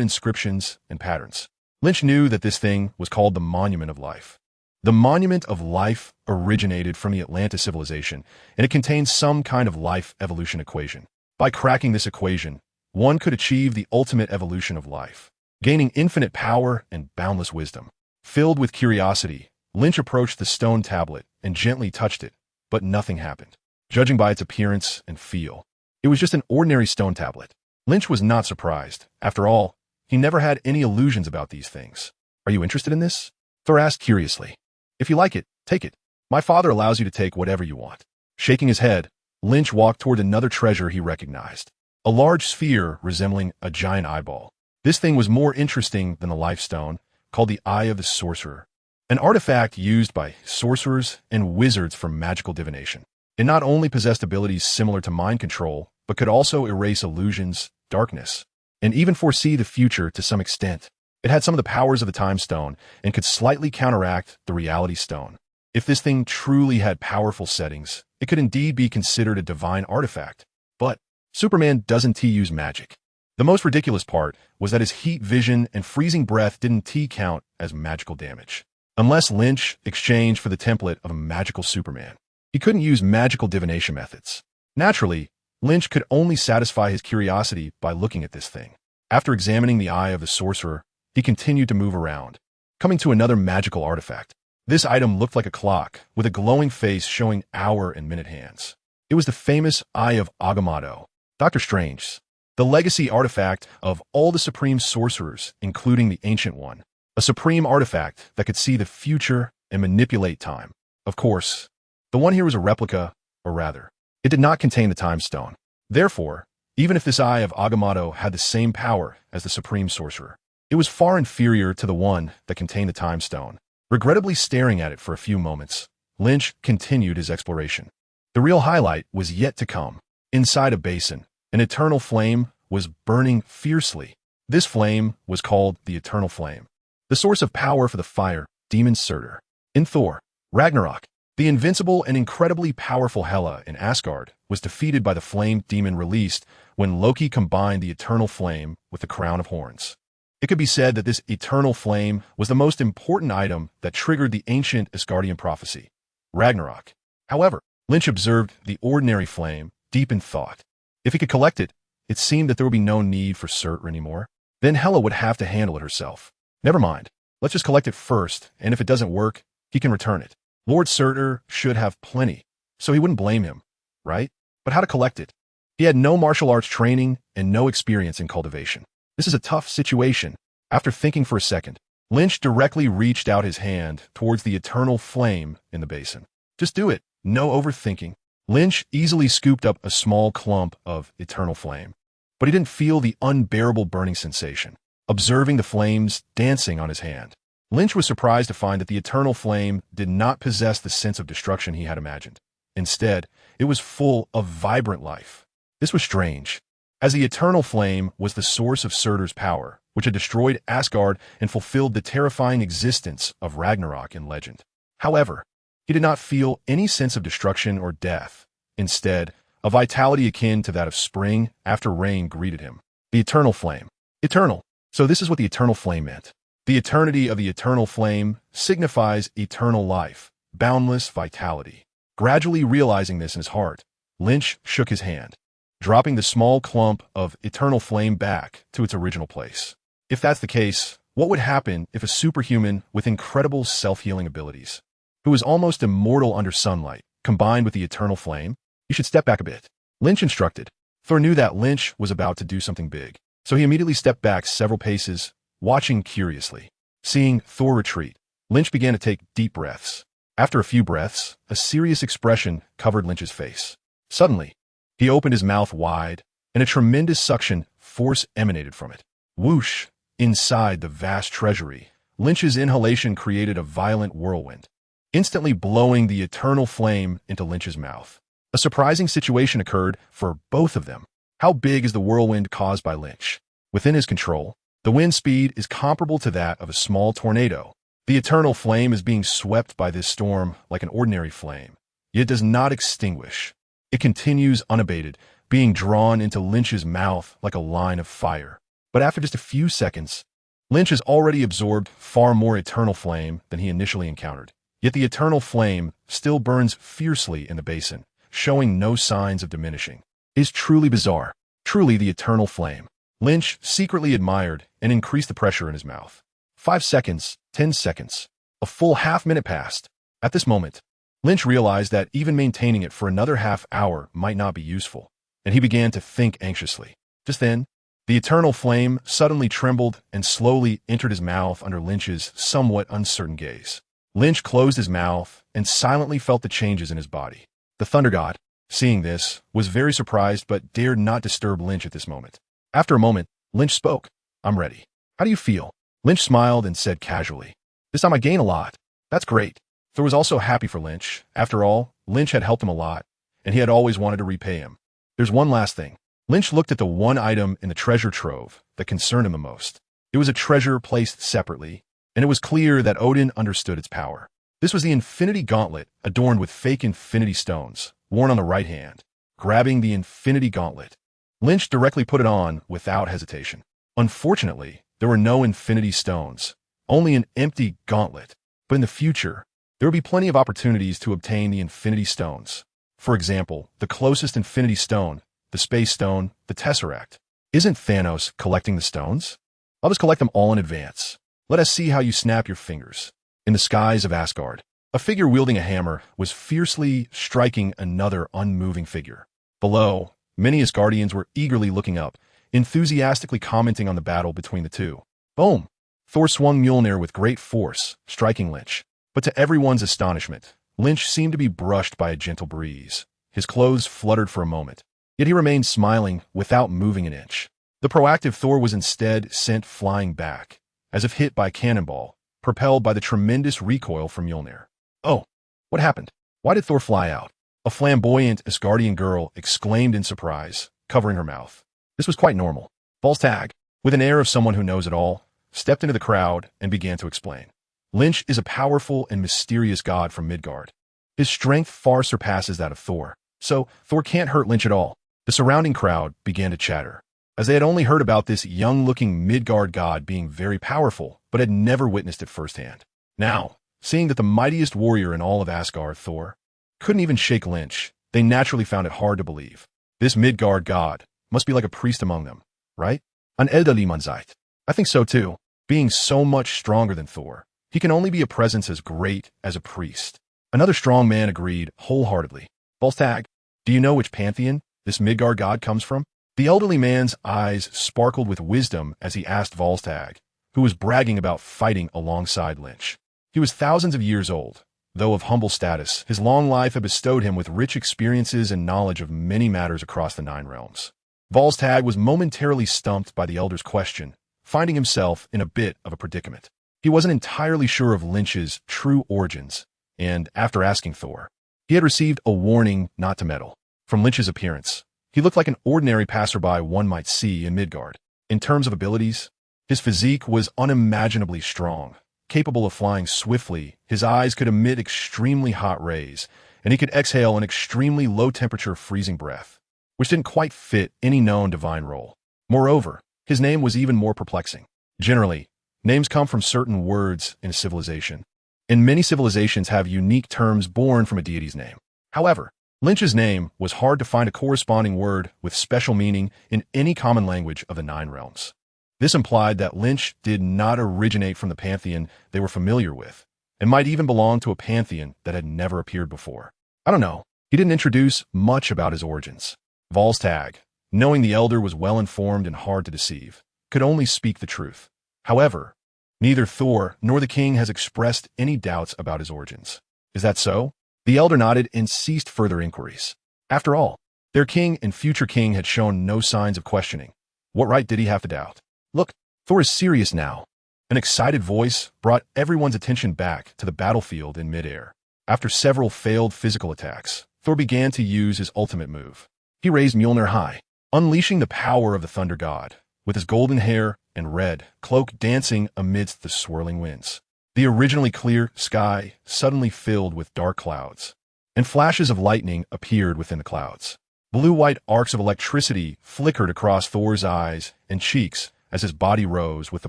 inscriptions and patterns. Lynch knew that this thing was called the Monument of Life. The Monument of Life originated from the Atlantis civilization, and it contains some kind of life evolution equation. By cracking this equation, one could achieve the ultimate evolution of life, gaining infinite power and boundless wisdom. Filled with curiosity, Lynch approached the stone tablet and gently touched it, but nothing happened. Judging by its appearance and feel, it was just an ordinary stone tablet. Lynch was not surprised. After all, he never had any illusions about these things. Are you interested in this? Thor asked curiously. If you like it, take it. My father allows you to take whatever you want. Shaking his head, Lynch walked toward another treasure he recognized. A large sphere resembling a giant eyeball. This thing was more interesting than the Life Stone, called the Eye of the Sorcerer, an artifact used by sorcerers and wizards for magical divination. It not only possessed abilities similar to mind control, but could also erase illusions, darkness, and even foresee the future to some extent. It had some of the powers of the Time Stone and could slightly counteract the Reality Stone. If this thing truly had powerful settings, it could indeed be considered a divine artifact. But Superman doesn't use magic. The most ridiculous part was that his heat vision and freezing breath didn't count as magical damage. Unless Lynch exchanged for the template of a magical Superman, he couldn't use magical divination methods. Naturally, Lynch could only satisfy his curiosity by looking at this thing. After examining the eye of the sorcerer, he continued to move around, coming to another magical artifact. This item looked like a clock, with a glowing face showing hour and minute hands. It was the famous Eye of Agamotto, Dr. Strange's, the legacy artifact of all the supreme sorcerers, including the Ancient One, a supreme artifact that could see the future and manipulate time. Of course, the one here was a replica, or rather, it did not contain the Time Stone. Therefore, even if this Eye of Agamotto had the same power as the supreme sorcerer, it was far inferior to the one that contained the Time Stone. Regrettably staring at it for a few moments, Lynch continued his exploration. The real highlight was yet to come. Inside a basin, an eternal flame was burning fiercely. This flame was called the Eternal Flame, the source of power for the fire demon Surtur. In Thor, Ragnarok, the invincible and incredibly powerful Hela in Asgard was defeated by the flame demon released when Loki combined the Eternal Flame with the Crown of Horns. It could be said that this Eternal Flame was the most important item that triggered the ancient Asgardian prophecy, Ragnarok. However, Lynch observed the ordinary flame deep in thought. If he could collect it, it seemed that there would be no need for Surtur anymore. Then Hela would have to handle it herself. Never mind. Let's just collect it first, and if it doesn't work, he can return it. Lord Surtur should have plenty, so he wouldn't blame him, right? But how to collect it? He had no martial arts training and no experience in cultivation. This is a tough situation. After thinking for a second, Lynch directly reached out his hand towards the eternal flame in the basin. Just do it. No overthinking. Lynch easily scooped up a small clump of eternal flame, but he didn't feel the unbearable burning sensation. Observing the flames dancing on his hand, Lynch was surprised to find that the eternal flame did not possess the sense of destruction he had imagined. Instead, it was full of vibrant life. This was strange, as the eternal flame was the source of Surtur's power, which had destroyed Asgard and fulfilled the terrifying existence of Ragnarok in legend. However, he did not feel any sense of destruction or death. Instead, a vitality akin to that of spring after rain greeted him. The eternal flame. Eternal. So this is what the eternal flame meant. The eternity of the eternal flame signifies eternal life, boundless vitality. Gradually realizing this in his heart, Lynch shook his hand, dropping the small clump of eternal flame back to its original place. If that's the case, what would happen if a superhuman with incredible self-healing abilities, who is almost immortal under sunlight, combined with the eternal flame? You should step back a bit, Lynch instructed. Thor knew that Lynch was about to do something big, so he immediately stepped back several paces, watching curiously. Seeing Thor retreat, Lynch began to take deep breaths. After a few breaths, a serious expression covered Lynch's face. Suddenly, he opened his mouth wide, and a tremendous suction force emanated from it. Whoosh! Inside the vast treasury, Lynch's inhalation created a violent whirlwind, instantly blowing the eternal flame into Lynch's mouth. A surprising situation occurred for both of them. How big is the whirlwind caused by Lynch? Within his control, the wind speed is comparable to that of a small tornado. The eternal flame is being swept by this storm like an ordinary flame, yet does not extinguish. It continues unabated, being drawn into Lynch's mouth like a line of fire. But after just a few seconds, Lynch has already absorbed far more eternal flame than he initially encountered. Yet the eternal flame still burns fiercely in the basin, showing no signs of diminishing. It is truly bizarre. Truly the eternal flame. Lynch secretly admired and increased the pressure in his mouth. 5 seconds, 10 seconds. A full half-minute passed. At this moment, Lynch realized that even maintaining it for another half hour might not be useful, and he began to think anxiously. Just then, the eternal flame suddenly trembled and slowly entered his mouth under Lynch's somewhat uncertain gaze. Lynch closed his mouth and silently felt the changes in his body. The Thunder God, seeing this, was very surprised but dared not disturb Lynch at this moment. After a moment, Lynch spoke. "I'm ready. How do you feel?" Lynch smiled and said casually, "This time I gain a lot. That's great." Thor was also happy for Lynch. After all, Lynch had helped him a lot, and he had always wanted to repay him. There's one last thing. Lynch looked at the one item in the treasure trove that concerned him the most. It was a treasure placed separately, and it was clear that Odin understood its power. This was the Infinity Gauntlet, adorned with fake Infinity Stones, worn on the right hand. Grabbing the Infinity Gauntlet, Lynch directly put it on without hesitation. Unfortunately, there were no infinity stones, only an empty gauntlet. But in the future, there would be plenty of opportunities to obtain the infinity stones. For example, the closest infinity stone, the space stone, the Tesseract. Isn't Thanos collecting the stones? I'll just collect them all in advance. Let us see how you snap your fingers. In the skies of Asgard, a figure wielding a hammer was fiercely striking another unmoving figure. Below, many Asgardians were eagerly looking up, enthusiastically commenting on the battle between the two. Boom! Thor swung Mjolnir with great force, striking Lynch. But to everyone's astonishment, Lynch seemed to be brushed by a gentle breeze. His clothes fluttered for a moment, yet he remained smiling without moving an inch. The proactive Thor was instead sent flying back, as if hit by a cannonball, propelled by the tremendous recoil from Mjolnir. Oh, what happened? Why did Thor fly out? A flamboyant Asgardian girl exclaimed in surprise, covering her mouth. This was quite normal. Volstagg, with an air of someone who knows it all, stepped into the crowd and began to explain. Lynch is a powerful and mysterious god from Midgard. His strength far surpasses that of Thor, so Thor can't hurt Lynch at all. The surrounding crowd began to chatter, as they had only heard about this young-looking Midgard god being very powerful, but had never witnessed it firsthand. Now, seeing that the mightiest warrior in all of Asgard, Thor, couldn't even shake Lynch, they naturally found it hard to believe. This Midgard god must be like a priest among them, right? An elderly Manzite. I think so too. Being so much stronger than Thor, he can only be a presence as great as a priest. Another strong man agreed wholeheartedly. Volstagg, do you know which pantheon this Midgard god comes from? The elderly man's eyes sparkled with wisdom as he asked Volstagg, who was bragging about fighting alongside Lynch. He was thousands of years old. Though of humble status, his long life had bestowed him with rich experiences and knowledge of many matters across the Nine Realms. Volstagg was momentarily stumped by the elder's question, finding himself in a bit of a predicament. He wasn't entirely sure of Lynch's true origins, and after asking Thor, he had received a warning not to meddle. From Lynch's appearance, he looked like an ordinary passerby one might see in Midgard. In terms of abilities, his physique was unimaginably strong. Capable of flying swiftly, his eyes could emit extremely hot rays, and he could exhale an extremely low-temperature freezing breath, which didn't quite fit any known divine role. Moreover, his name was even more perplexing. Generally, names come from certain words in a civilization, and many civilizations have unique terms born from a deity's name. However, Lynch's name was hard to find a corresponding word with special meaning in any common language of the Nine Realms. This implied that Lynch did not originate from the pantheon they were familiar with, and might even belong to a pantheon that had never appeared before. I don't know. He didn't introduce much about his origins. Volstagg, knowing the elder was well-informed and hard to deceive, could only speak the truth. However, neither Thor nor the king has expressed any doubts about his origins. Is that so? The elder nodded and ceased further inquiries. After all, their king and future king had shown no signs of questioning. What right did he have to doubt? Look, Thor is serious now. An excited voice brought everyone's attention back to the battlefield in midair. After several failed physical attacks, Thor began to use his ultimate move. He raised Mjolnir high, unleashing the power of the Thunder God, with his golden hair and red cloak dancing amidst the swirling winds. The originally clear sky suddenly filled with dark clouds, and flashes of lightning appeared within the clouds. Blue-white arcs of electricity flickered across Thor's eyes and cheeks as his body rose with the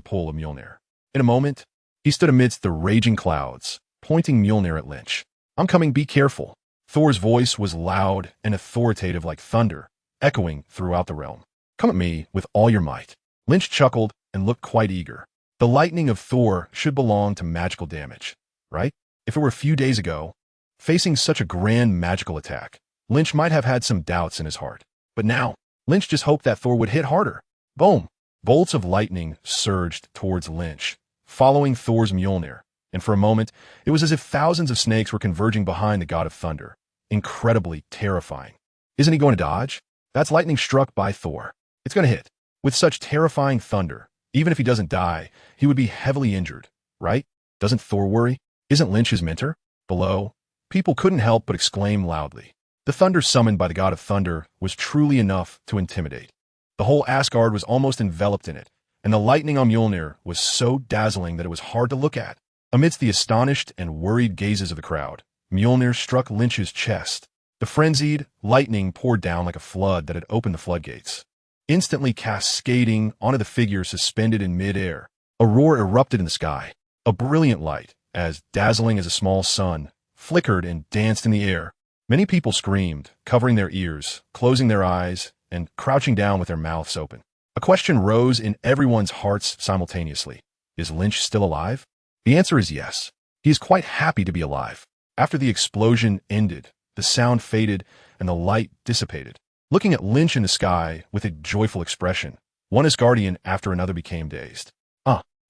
pull of Mjolnir. In a moment, he stood amidst the raging clouds, pointing Mjolnir at Lynch. I'm coming, be careful. Thor's voice was loud and authoritative like thunder, echoing throughout the realm. Come at me with all your might. Lynch chuckled and looked quite eager. The lightning of Thor should belong to magical damage, right? If it were a few days ago, facing such a grand magical attack, Lynch might have had some doubts in his heart. But now, Lynch just hoped that Thor would hit harder. Boom! Bolts of lightning surged towards Lynch, following Thor's Mjolnir, and for a moment, it was as if thousands of snakes were converging behind the god of thunder. Incredibly terrifying. Isn't he going to dodge? That's lightning struck by Thor. It's going to hit. With such terrifying thunder, even if he doesn't die, he would be heavily injured, right? Doesn't Thor worry? Isn't Lynch his mentor? Below, people couldn't help but exclaim loudly. The thunder summoned by the god of thunder was truly enough to intimidate. The whole Asgard was almost enveloped in it, and the lightning on Mjolnir was so dazzling that it was hard to look at. Amidst the astonished and worried gazes of the crowd, Mjolnir struck Lynch's chest. The frenzied lightning poured down like a flood that had opened the floodgates. instantly cascading onto the figure suspended in mid-air. A roar erupted in the sky. A brilliant light, as dazzling as a small sun, flickered and danced in the air. Many people screamed, covering their ears, closing their eyes, and crouching down with their mouths open. A question rose in everyone's hearts simultaneously. Is Lynch still alive? The answer is yes. He is quite happy to be alive. After the explosion ended, the sound faded and the light dissipated. Looking at Lynch in the sky with a joyful expression, one Asgardian after another became dazed.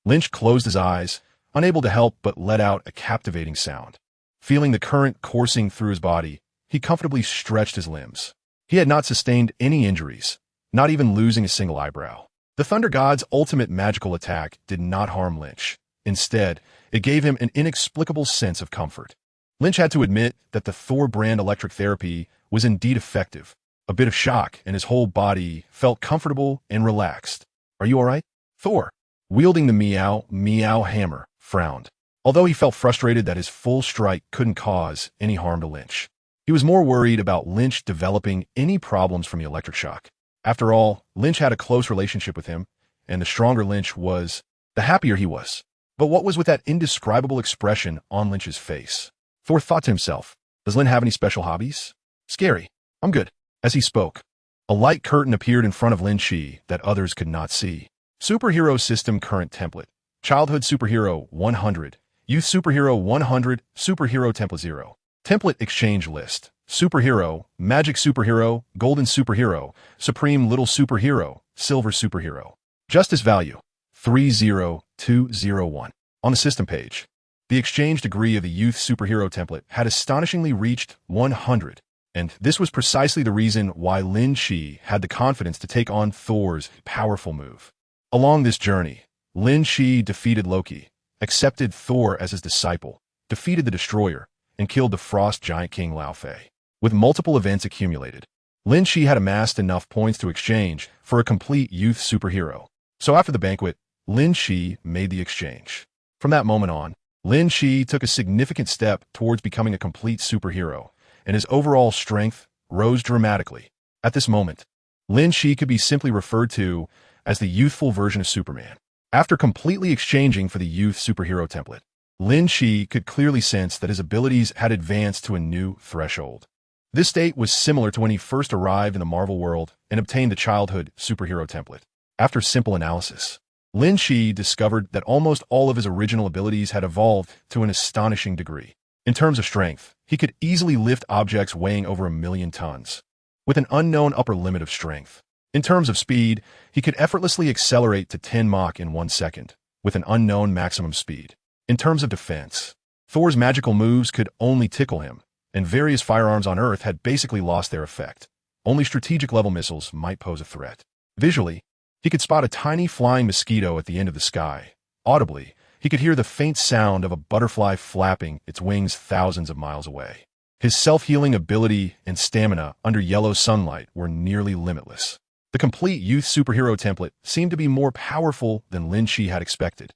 Lynch closed his eyes, unable to help but let out a captivating sound. Feeling the current coursing through his body, he comfortably stretched his limbs. He had not sustained any injuries, not even losing a single eyebrow. The Thunder God's ultimate magical attack did not harm Lynch. Instead, it gave him an inexplicable sense of comfort. Lynch had to admit that the Thor brand electric therapy was indeed effective. A bit of shock, and his whole body felt comfortable and relaxed. Are you all right? Thor, wielding the meow hammer, frowned. Although he felt frustrated that his full strike couldn't cause any harm to Lynch, he was more worried about Lynch developing any problems from the electric shock. After all, Lynch had a close relationship with him, and the stronger Lynch was, the happier he was. But what was with that indescribable expression on Lynch's face? Thor thought to himself, does Lynch have any special hobbies? Scary. I'm good. As he spoke, a light curtain appeared in front of Lynch Fei that others could not see. Superhero System Current Template. Childhood Superhero 100. Youth Superhero 100. Superhero Template 0. Template Exchange List. Superhero, Magic Superhero, Golden Superhero, Supreme Little Superhero, Silver Superhero. Justice Value 30201. On the system page, the exchange degree of the Youth Superhero template had astonishingly reached 100. And this was precisely the reason why Lynch Fei had the confidence to take on Thor's powerful move. Along this journey, Lynch Fei defeated Loki, accepted Thor as his disciple, defeated the Destroyer, and killed the Frost Giant King Lynch Fei. With multiple events accumulated, Lynch Fei had amassed enough points to exchange for a complete youth superhero. So after the banquet, Lynch Fei made the exchange. From that moment on, Lynch Fei took a significant step towards becoming a complete superhero, and his overall strength rose dramatically. At this moment, Lynch Fei could be simply referred to as the youthful version of Superman. After completely exchanging for the youth superhero template, Lynch Fei could clearly sense that his abilities had advanced to a new threshold. This state was similar to when he first arrived in the Marvel world and obtained the childhood superhero template. After simple analysis, Lynch Fei discovered that almost all of his original abilities had evolved to an astonishing degree. In terms of strength, he could easily lift objects weighing over 1,000,000 tons, with an unknown upper limit of strength. In terms of speed, he could effortlessly accelerate to 10 Mach in 1 second, with an unknown maximum speed. In terms of defense, Thor's magical moves could only tickle him, and various firearms on Earth had basically lost their effect. Only strategic-level missiles might pose a threat. Visually, he could spot a tiny flying mosquito at the end of the sky. Audibly, he could hear the faint sound of a butterfly flapping its wings thousands of miles away. His self-healing ability and stamina under yellow sunlight were nearly limitless. The complete youth superhero template seemed to be more powerful than Lynch Fei had expected.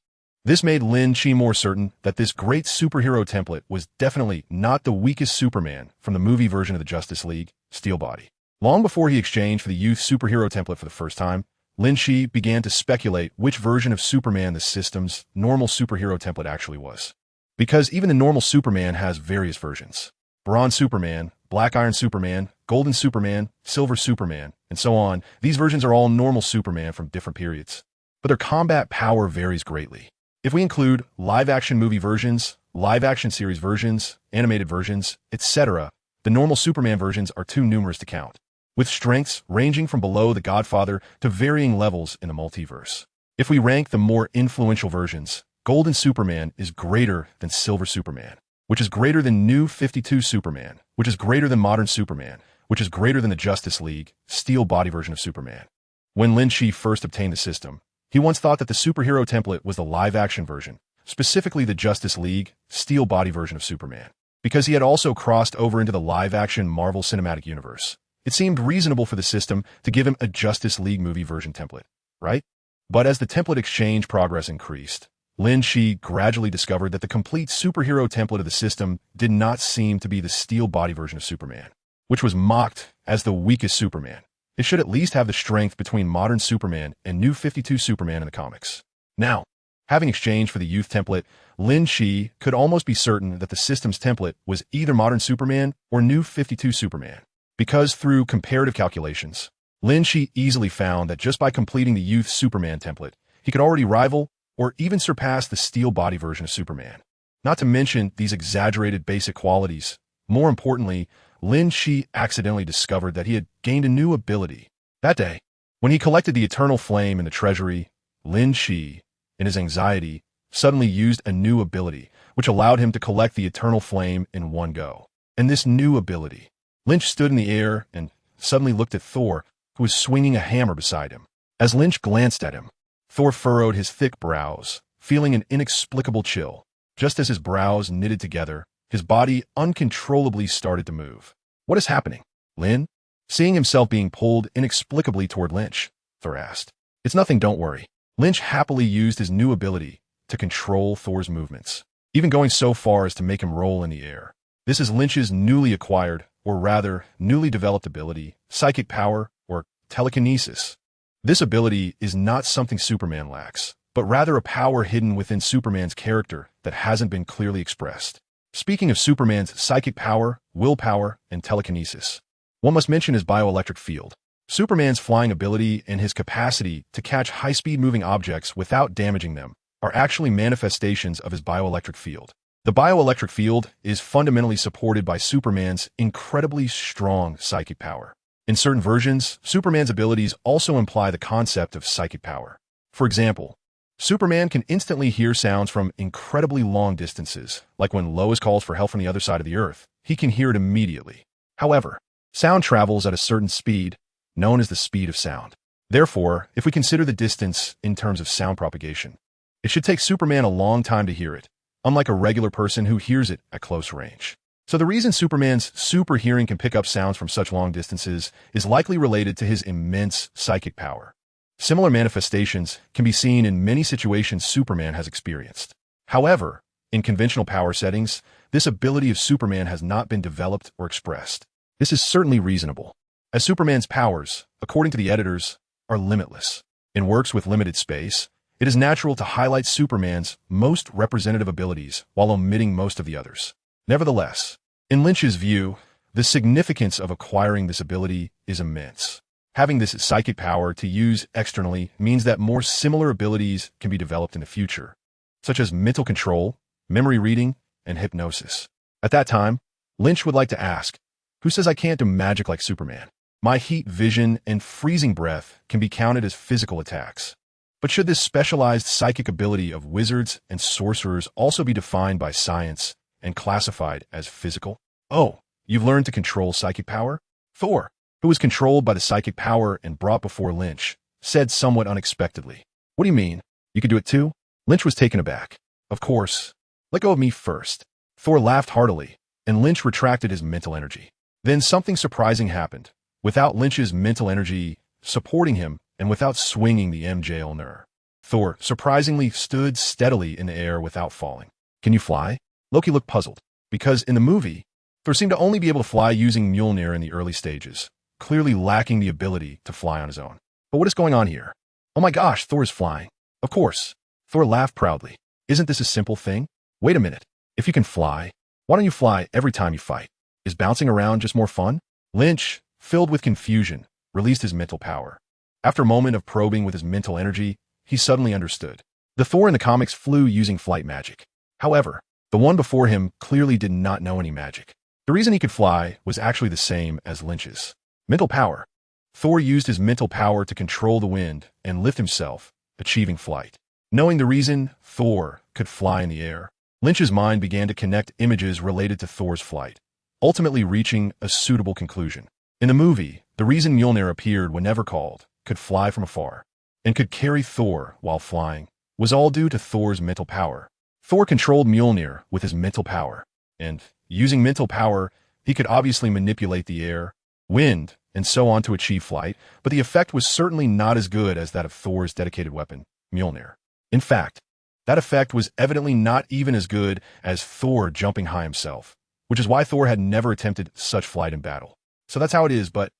This made Lynch Fei more certain that this great superhero template was definitely not the weakest Superman from the movie version of the Justice League, Steel Body. Long before he exchanged for the youth superhero template for the first time, Lynch Fei began to speculate which version of Superman the system's normal superhero template actually was. Because even the normal Superman has various versions. Bronze Superman, Black Iron Superman, Golden Superman, Silver Superman, and so on. These versions are all normal Superman from different periods. But their combat power varies greatly. If we include live-action movie versions, live-action series versions, animated versions, etc., the normal Superman versions are too numerous to count, with strengths ranging from below the Godfather to varying levels in the multiverse. If we rank the more influential versions, Golden Superman is greater than Silver Superman, which is greater than New 52 Superman, which is greater than Modern Superman, which is greater than the Justice League, Steel Body version of Superman. When Lynch Fei first obtained the system, he once thought that the superhero template was the live-action version, specifically the Justice League, Steel Body version of Superman. Because he had also crossed over into the live-action Marvel Cinematic Universe, it seemed reasonable for the system to give him a Justice League movie version template, right? But as the template exchange progress increased, Lynch Fei gradually discovered that the complete superhero template of the system did not seem to be the Steel Body version of Superman, which was mocked as the weakest Superman. it should at least have the strength between modern Superman and New 52 Superman in the comics. Now, having exchanged for the youth template, Lynch Fei could almost be certain that the system's template was either modern Superman or New 52 Superman, because through comparative calculations, Lynch Fei easily found that just by completing the youth Superman template, he could already rival or even surpass the steel body version of Superman. Not to mention these exaggerated basic qualities. More importantly, Lynch Fei accidentally discovered that he had gained a new ability. That day, when he collected the Eternal Flame in the treasury, Lynch Fei, in his anxiety, suddenly used a new ability, which allowed him to collect the Eternal Flame in one go. And this new ability, Lynch stood in the air and suddenly looked at Thor, who was swinging a hammer beside him. As Lynch glanced at him, Thor furrowed his thick brows, feeling an inexplicable chill. Just as his brows knitted together, his body uncontrollably started to move. What is happening, Lynn? Seeing himself being pulled inexplicably toward Lynch, Thor asked. It's nothing, don't worry. Lynch happily used his new ability to control Thor's movements, even going so far as to make him roll in the air. This is Lynch's newly acquired, or rather, newly developed ability, psychic power, or telekinesis. This ability is not something Superman lacks, but rather a power hidden within Superman's character that hasn't been clearly expressed. Speaking of Superman's psychic power, willpower, and telekinesis, one must mention his bioelectric field. Superman's flying ability and his capacity to catch high-speed moving objects without damaging them are actually manifestations of his bioelectric field. The bioelectric field is fundamentally supported by Superman's incredibly strong psychic power. In certain versions, Superman's abilities also imply the concept of psychic power. For example, Superman can instantly hear sounds from incredibly long distances, like when Lois calls for help from the other side of the Earth. He can hear it immediately. However, sound travels at a certain speed, known as the speed of sound. Therefore, if we consider the distance in terms of sound propagation, it should take Superman a long time to hear it, unlike a regular person who hears it at close range. So the reason Superman's super hearing can pick up sounds from such long distances is likely related to his immense psychic power. Similar manifestations can be seen in many situations Superman has experienced. However, in conventional power settings, this ability of Superman has not been developed or expressed. This is certainly reasonable, as Superman's powers, according to the editors, are limitless. In works with limited space, it is natural to highlight Superman's most representative abilities while omitting most of the others. Nevertheless, in Lynch's view, the significance of acquiring this ability is immense. Having this psychic power to use externally means that more similar abilities can be developed in the future, such as mental control, memory reading, and hypnosis. At that time, Lynch would like to ask, who says I can't do magic like Superman? My heat vision and freezing breath can be counted as physical attacks. But should this specialized psychic ability of wizards and sorcerers also be defined by science and classified as physical? Oh, you've learned to control psychic power? Thor, who was controlled by the psychic power and brought before Lynch, said somewhat unexpectedly, what do you mean? You could do it too? Lynch was taken aback. Of course. Let go of me first. Thor laughed heartily, and Lynch retracted his mental energy. Then something surprising happened. Without Lynch's mental energy supporting him, and without swinging the Mjolnir, Thor surprisingly stood steadily in the air without falling. Can you fly? Loki looked puzzled, because in the movie, Thor seemed to only be able to fly using Mjolnir in the early stages, clearly lacking the ability to fly on his own. But what is going on here? Oh my gosh, Thor is flying. Of course. Thor laughed proudly. Isn't this a simple thing? Wait a minute. If you can fly, why don't you fly every time you fight? Is bouncing around just more fun? Lynch, filled with confusion, released his mental power. After a moment of probing with his mental energy, he suddenly understood. The Thor in the comics flew using flight magic. However, the one before him clearly did not know any magic. The reason he could fly was actually the same as Lynch's. Mental power. Thor used his mental power to control the wind and lift himself, achieving flight. Knowing the reason Thor could fly in the air, Lynch's mind began to connect images related to Thor's flight, ultimately reaching a suitable conclusion. In the movie, the reason Mjolnir appeared whenever called, could fly from afar, and could carry Thor while flying, was all due to Thor's mental power. Thor controlled Mjolnir with his mental power, and, using mental power, he could obviously manipulate the air, wind, and so on to achieve flight, but the effect was certainly not as good as that of Thor's dedicated weapon, Mjolnir. In fact, that effect was evidently not even as good as Thor jumping high himself, which is why Thor had never attempted such flight in battle. So that's how it is, but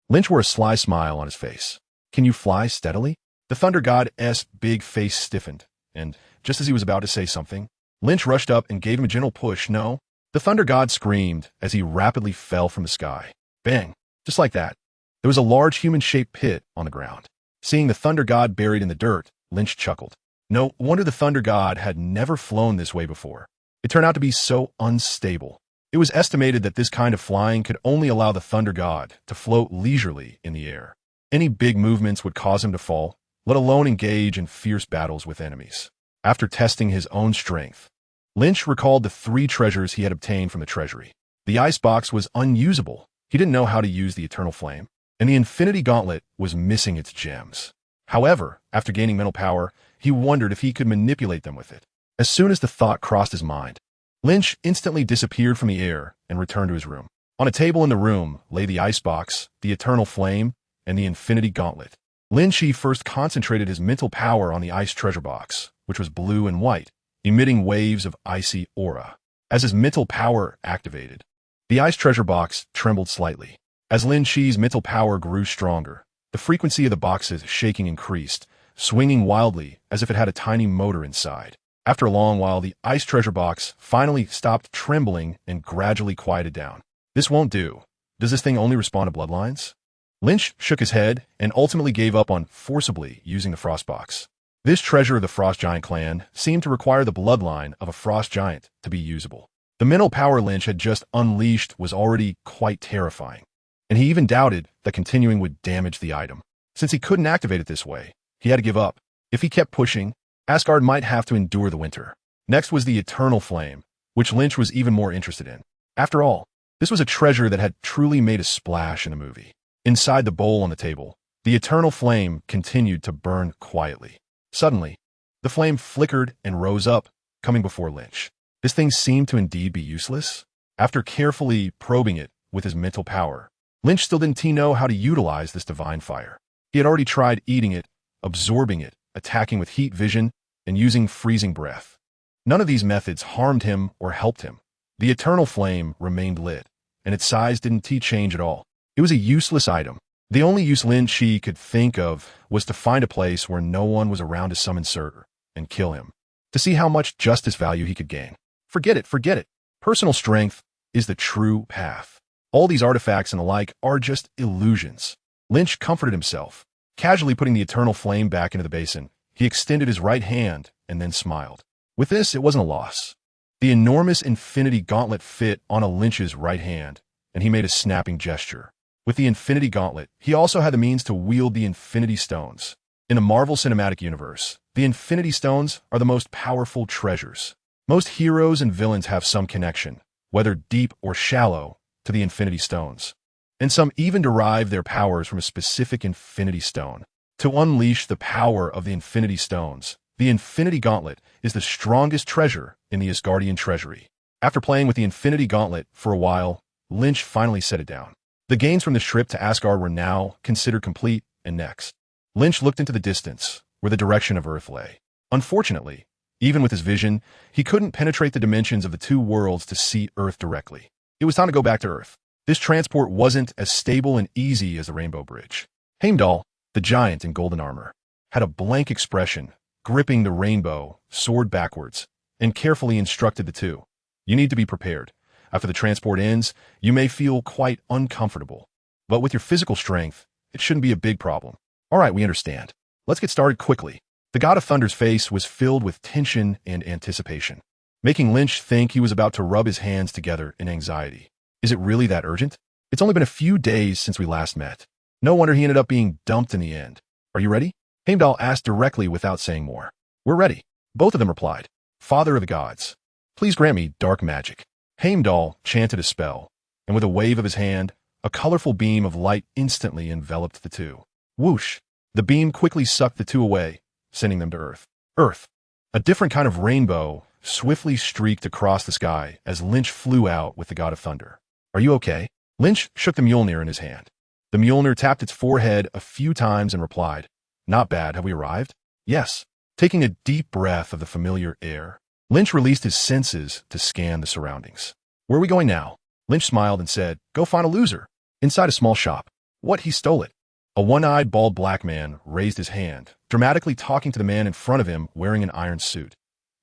Lynch wore a sly smile on his face. Can you fly steadily? The thunder god's big face stiffened, and just as he was about to say something, Lynch rushed up and gave him a gentle push. No. The thunder god screamed as he rapidly fell from the sky. Bang. Just like that. There was a large human-shaped pit on the ground. Seeing the thunder god buried in the dirt, Lynch chuckled. No wonder the thunder god had never flown this way before. It turned out to be so unstable. It was estimated that this kind of flying could only allow the thunder god to float leisurely in the air. Any big movements would cause him to fall, let alone engage in fierce battles with enemies. After testing his own strength, Lynch recalled the 3 treasures he had obtained from the treasury. The icebox was unusable. He didn't know how to use the eternal flame, and the infinity gauntlet was missing its gems. However, after gaining mental power, he wondered if he could manipulate them with it. As soon as the thought crossed his mind, Lynch instantly disappeared from the air and returned to his room. On a table in the room lay the icebox, the eternal flame, and the infinity gauntlet. Lynch first concentrated his mental power on the ice treasure box, which was blue and white, emitting waves of icy aura. As his mental power activated, the ice treasure box trembled slightly. As Lynch's mental power grew stronger, the frequency of the box's shaking increased, swinging wildly as if it had a tiny motor inside. After a long while, the ice treasure box finally stopped trembling and gradually quieted down. This won't do. Does this thing only respond to bloodlines? Lynch shook his head and ultimately gave up on forcibly using the frost box. This treasure of the Frost Giant clan seemed to require the bloodline of a frost giant to be usable. The mental power Lynch had just unleashed was already quite terrifying, and he even doubted that continuing would damage the item. Since he couldn't activate it this way, he had to give up. If he kept pushing, Asgard might have to endure the winter. Next was the Eternal Flame, which Lynch was even more interested in. After all, this was a treasure that had truly made a splash in the movie. Inside the bowl on the table, the Eternal Flame continued to burn quietly. Suddenly, the flame flickered and rose up, coming before Lynch. This thing seemed to indeed be useless. After carefully probing it with his mental power, Lynch still didn't know how to utilize this divine fire. He had already tried eating it, absorbing it, attacking with heat vision, and using freezing breath. None of these methods harmed him or helped him. The Eternal Flame remained lit, and its size didn't change at all. It was a useless item. The only use Lynch could think of was to find a place where no one was around to summon Surtur and kill him, to see how much justice value he could gain. Forget it. Personal strength is the true path. All these artifacts and the like are just illusions. Lynch comforted himself. Casually putting the Eternal Flame back into the basin, he extended his right hand and then smiled. With this, it wasn't a loss. The enormous infinity gauntlet fit on a Lynch's right hand, and he made a snapping gesture. With the Infinity Gauntlet, he also had the means to wield the Infinity Stones. In the Marvel Cinematic Universe, the Infinity Stones are the most powerful treasures. Most heroes and villains have some connection, whether deep or shallow, to the Infinity Stones. And some even derive their powers from a specific Infinity Stone. To unleash the power of the Infinity Stones, the Infinity Gauntlet is the strongest treasure in the Asgardian treasury. After playing with the Infinity Gauntlet for a while, Lynch finally set it down. The gains from this trip to Asgard were now considered complete, and next, Lynch looked into the distance, where the direction of Earth lay. Unfortunately, even with his vision, he couldn't penetrate the dimensions of the 2 worlds to see Earth directly. It was time to go back to Earth. This transport wasn't as stable and easy as the Rainbow Bridge. Heimdall, the giant in golden armor, had a blank expression, gripping the rainbow, sword backwards, and carefully instructed the 2. You need to be prepared. After the transport ends, you may feel quite uncomfortable. But with your physical strength, it shouldn't be a big problem. All right, we understand. Let's get started quickly. The God of Thunder's face was filled with tension and anticipation, making Lynch think he was about to rub his hands together in anxiety. Is it really that urgent? It's only been a few days since we last met. No wonder he ended up being dumped in the end. Are you ready? Heimdall asked directly without saying more. We're ready. Both of them replied. Father of the gods, please grant me dark magic. Heimdall chanted a spell, and with a wave of his hand, a colorful beam of light instantly enveloped the 2. Whoosh! The beam quickly sucked the 2 away, sending them to Earth. Earth! A different kind of rainbow swiftly streaked across the sky as Lynch flew out with the God of Thunder. Are you okay? Lynch shook the Mjolnir in his hand. The Mjolnir tapped its forehead a few times and replied, Not bad, have we arrived? Yes. Taking a deep breath of the familiar air, Lynch released his senses to scan the surroundings. Where are we going now? Lynch smiled and said, Go find a loser. Inside a small shop, What, he stole it? A one-eyed, bald black man raised his hand, dramatically talking to the man in front of him wearing an iron suit.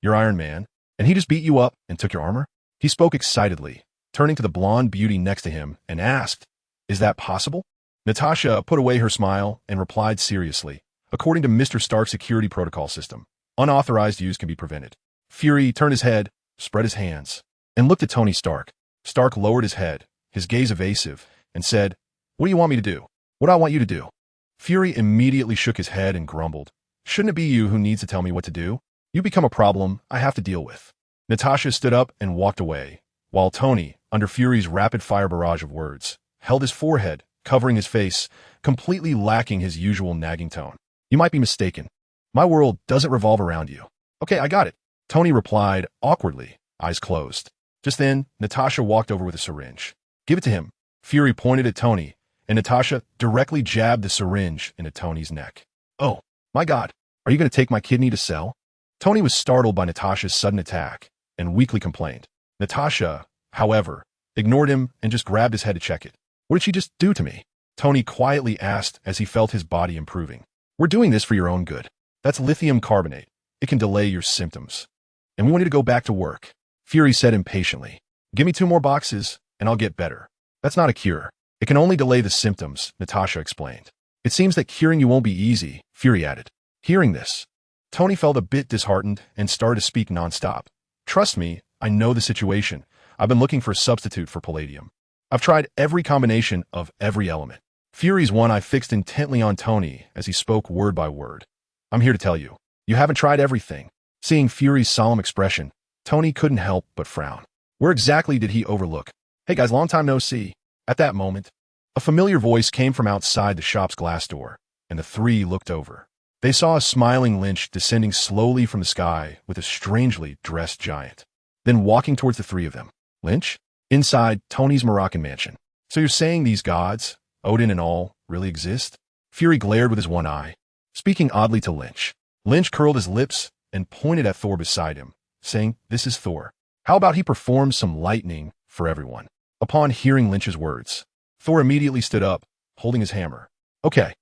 You're Iron Man, and he just beat you up and took your armor? He spoke excitedly, turning to the blonde beauty next to him and asked, Is that possible? Natasha put away her smile and replied seriously, According to Mr. Stark's security protocol system, unauthorized use can be prevented. Fury turned his head, spread his hands, and looked at Tony Stark. Stark lowered his head, his gaze evasive, and said, What do you want me to do? What do I want you to do? Fury immediately shook his head and grumbled, Shouldn't it be you who needs to tell me what to do? You become a problem I have to deal with. Natasha stood up and walked away, while Tony, under Fury's rapid-fire barrage of words, held his forehead, covering his face, completely lacking his usual nagging tone. You might be mistaken. My world doesn't revolve around you. Okay, I got it. Tony replied awkwardly, eyes closed. Just then, Natasha walked over with a syringe. Give it to him. Fury pointed at Tony, and Natasha directly jabbed the syringe into Tony's neck. Oh, my God, are you going to take my kidney to sell? Tony was startled by Natasha's sudden attack and weakly complained. Natasha, however, ignored him and just grabbed his head to check it. What did she just do to me? Tony quietly asked as he felt his body improving. We're doing this for your own good. That's lithium carbonate. It can delay your symptoms. And we want you to go back to work. Fury said impatiently. Give me 2 more boxes and I'll get better. That's not a cure. It can only delay the symptoms, Natasha explained. It seems that curing you won't be easy, Fury added. Hearing this, Tony felt a bit disheartened and started to speak nonstop. Trust me, I know the situation. I've been looking for a substitute for palladium. I've tried every combination of every element. Fury's one eye fixed intently on Tony as he spoke word by word. I'm here to tell you, you haven't tried everything. Seeing Fury's solemn expression, Tony couldn't help but frown. Where exactly did he overlook? Hey guys, long time no see. At that moment, a familiar voice came from outside the shop's glass door, and the 3 looked over. They saw a smiling Lynch descending slowly from the sky with a strangely dressed giant, then walking towards the 3 of them. Lynch? Inside Tony's Moroccan mansion. So you're saying these gods, Odin and all, really exist? Fury glared with his one eye, speaking oddly to Lynch. Lynch curled his lips and pointed at Thor beside him, saying, This is Thor. How about he performs some lightning for everyone? Upon hearing Lynch's words, Thor immediately stood up, holding his hammer. Okay,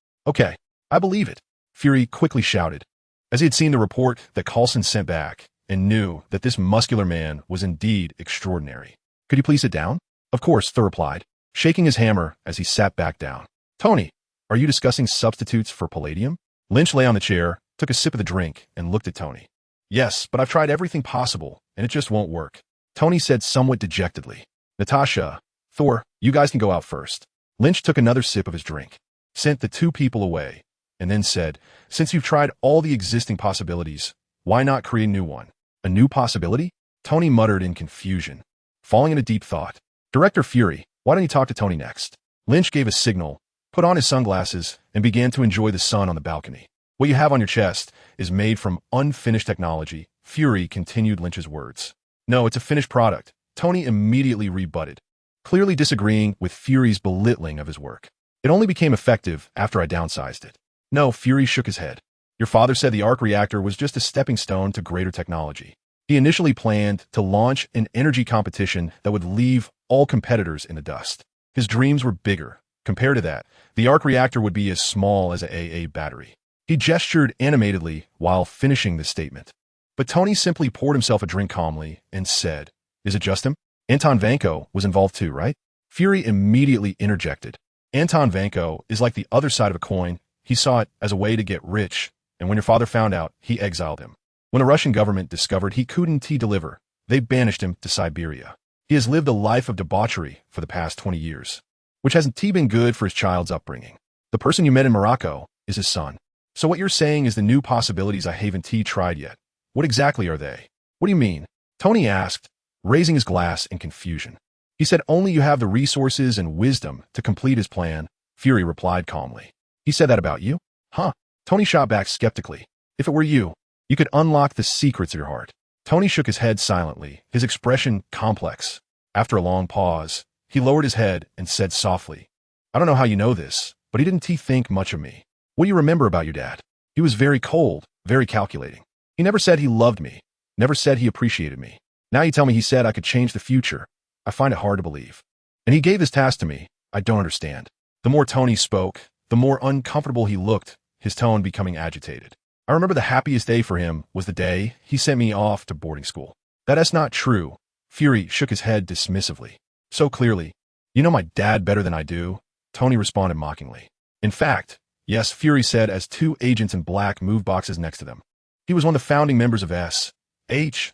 I believe it, Fury quickly shouted, as he had seen the report that Coulson sent back and knew that this muscular man was indeed extraordinary. Could you please sit down? Of course, Thor replied, shaking his hammer as he sat back down. Tony, are you discussing substitutes for palladium? Lynch lay on the chair, took a sip of the drink, and looked at Tony. Yes, but I've tried everything possible, and it just won't work, Tony said somewhat dejectedly. Natasha, Thor, you guys can go out first. Lynch took another sip of his drink, sent the 2 people away, and then said, Since you've tried all the existing possibilities, why not create a new one? A new possibility? Tony muttered in confusion, falling into deep thought. Director Fury, why don't you talk to Tony next? Lynch gave a signal, put on his sunglasses, and began to enjoy the sun on the balcony. What you have on your chest is made from unfinished technology, Fury continued Lynch's words. No, it's a finished product, Tony immediately rebutted, clearly disagreeing with Fury's belittling of his work. It only became effective after I downsized it. No, Fury shook his head. Your father said the arc reactor was just a stepping stone to greater technology. He initially planned to launch an energy competition that would leave all competitors in the dust. His dreams were bigger. Compared to that, the arc reactor would be as small as an AA battery. He gestured animatedly while finishing this statement. But Tony simply poured himself a drink calmly and said, Is it just him? Anton Vanko was involved too, right? Fury immediately interjected. Anton Vanko is like the other side of a coin. He saw it as a way to get rich, and when your father found out, he exiled him. When the Russian government discovered he couldn't deliver, they banished him to Siberia. He has lived a life of debauchery for the past 20 years, which hasn't been good for his child's upbringing. The person you met in Morocco is his son. So what you're saying is the new possibilities I haven't tried yet. What exactly are they? What do you mean? Tony asked, raising his glass in confusion. He said only you have the resources and wisdom to complete his plan, Fury replied calmly. He said that about you? Huh? Tony shot back skeptically. If it were you, you could unlock the secrets of your heart. Tony shook his head silently, his expression complex. After a long pause, he lowered his head and said softly, I don't know how you know this, but he didn't think much of me. What do you remember about your dad? He was very cold, very calculating. He never said he loved me, never said he appreciated me. Now you tell me he said I could change the future. I find it hard to believe. And he gave this task to me. I don't understand. The more Tony spoke, the more uncomfortable he looked, his tone becoming agitated. I remember the happiest day for him was the day he sent me off to boarding school. That's not true. Fury shook his head dismissively. So clearly, you know my dad better than I do, Tony responded mockingly. In fact, yes, Fury said as two agents in black moved boxes next to them. He was one of the founding members of S.H.I.E.L.D.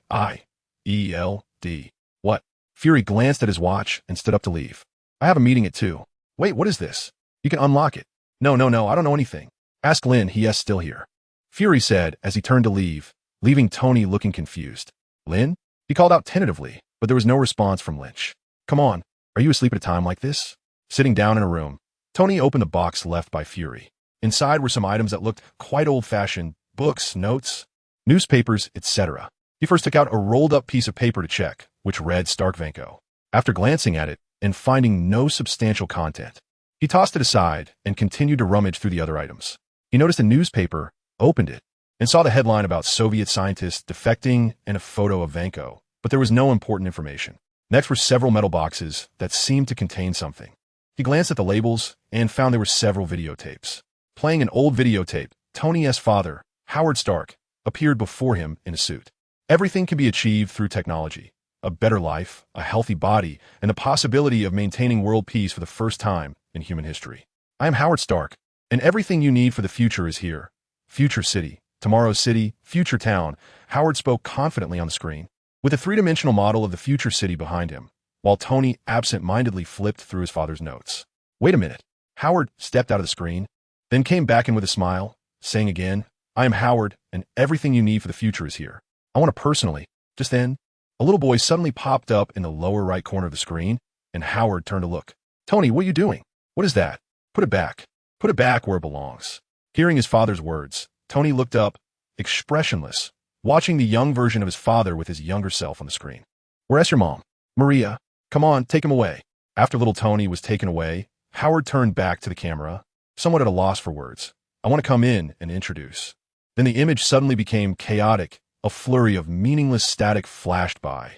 What? Fury glanced at his watch and stood up to leave. I have a meeting at 2. Wait, what is this? You can unlock it. No, I don't know anything. Ask Lynn, he is still here. Fury said as he turned to leave, leaving Tony looking confused. Lynn? He called out tentatively, but there was no response from Lynch. Come on, are you asleep at a time like this? Sitting down in a room, Tony opened the box left by Fury. Inside were some items that looked quite old-fashioned, books, notes, newspapers, etc. He first took out a rolled-up piece of paper to check, which read Starkvanko. After glancing at it and finding no substantial content, he tossed it aside and continued to rummage through the other items. He noticed a newspaper, opened it, and saw the headline about Soviet scientists defecting and a photo of Vanko, but there was no important information. Next were several metal boxes that seemed to contain something. He glanced at the labels and found there were several videotapes. Playing an old videotape, Tony's father, Howard Stark, appeared before him in a suit. Everything can be achieved through technology. A better life, a healthy body, and the possibility of maintaining world peace for the first time in human history. I am Howard Stark, and everything you need for the future is here. Future City, tomorrow's city, future town. Howard spoke confidently on the screen, with a three-dimensional model of the future city behind him, while Tony absent-mindedly flipped through his father's notes. Wait a minute. Howard stepped out of the screen, then came back in with a smile, saying again, I am Howard, and everything you need for the future is here. I want to personally. Just then, a little boy suddenly popped up in the lower right corner of the screen, and Howard turned to look. Tony, what are you doing? What is that? Put it back. Put it back where it belongs. Hearing his father's words, Tony looked up, expressionless, watching the young version of his father with his younger self on the screen. Where's your mom? Maria. Come on, take him away. After little Tony was taken away, Howard turned back to the camera, somewhat at a loss for words. I want to come in and introduce. Then the image suddenly became chaotic. A flurry of meaningless static flashed by,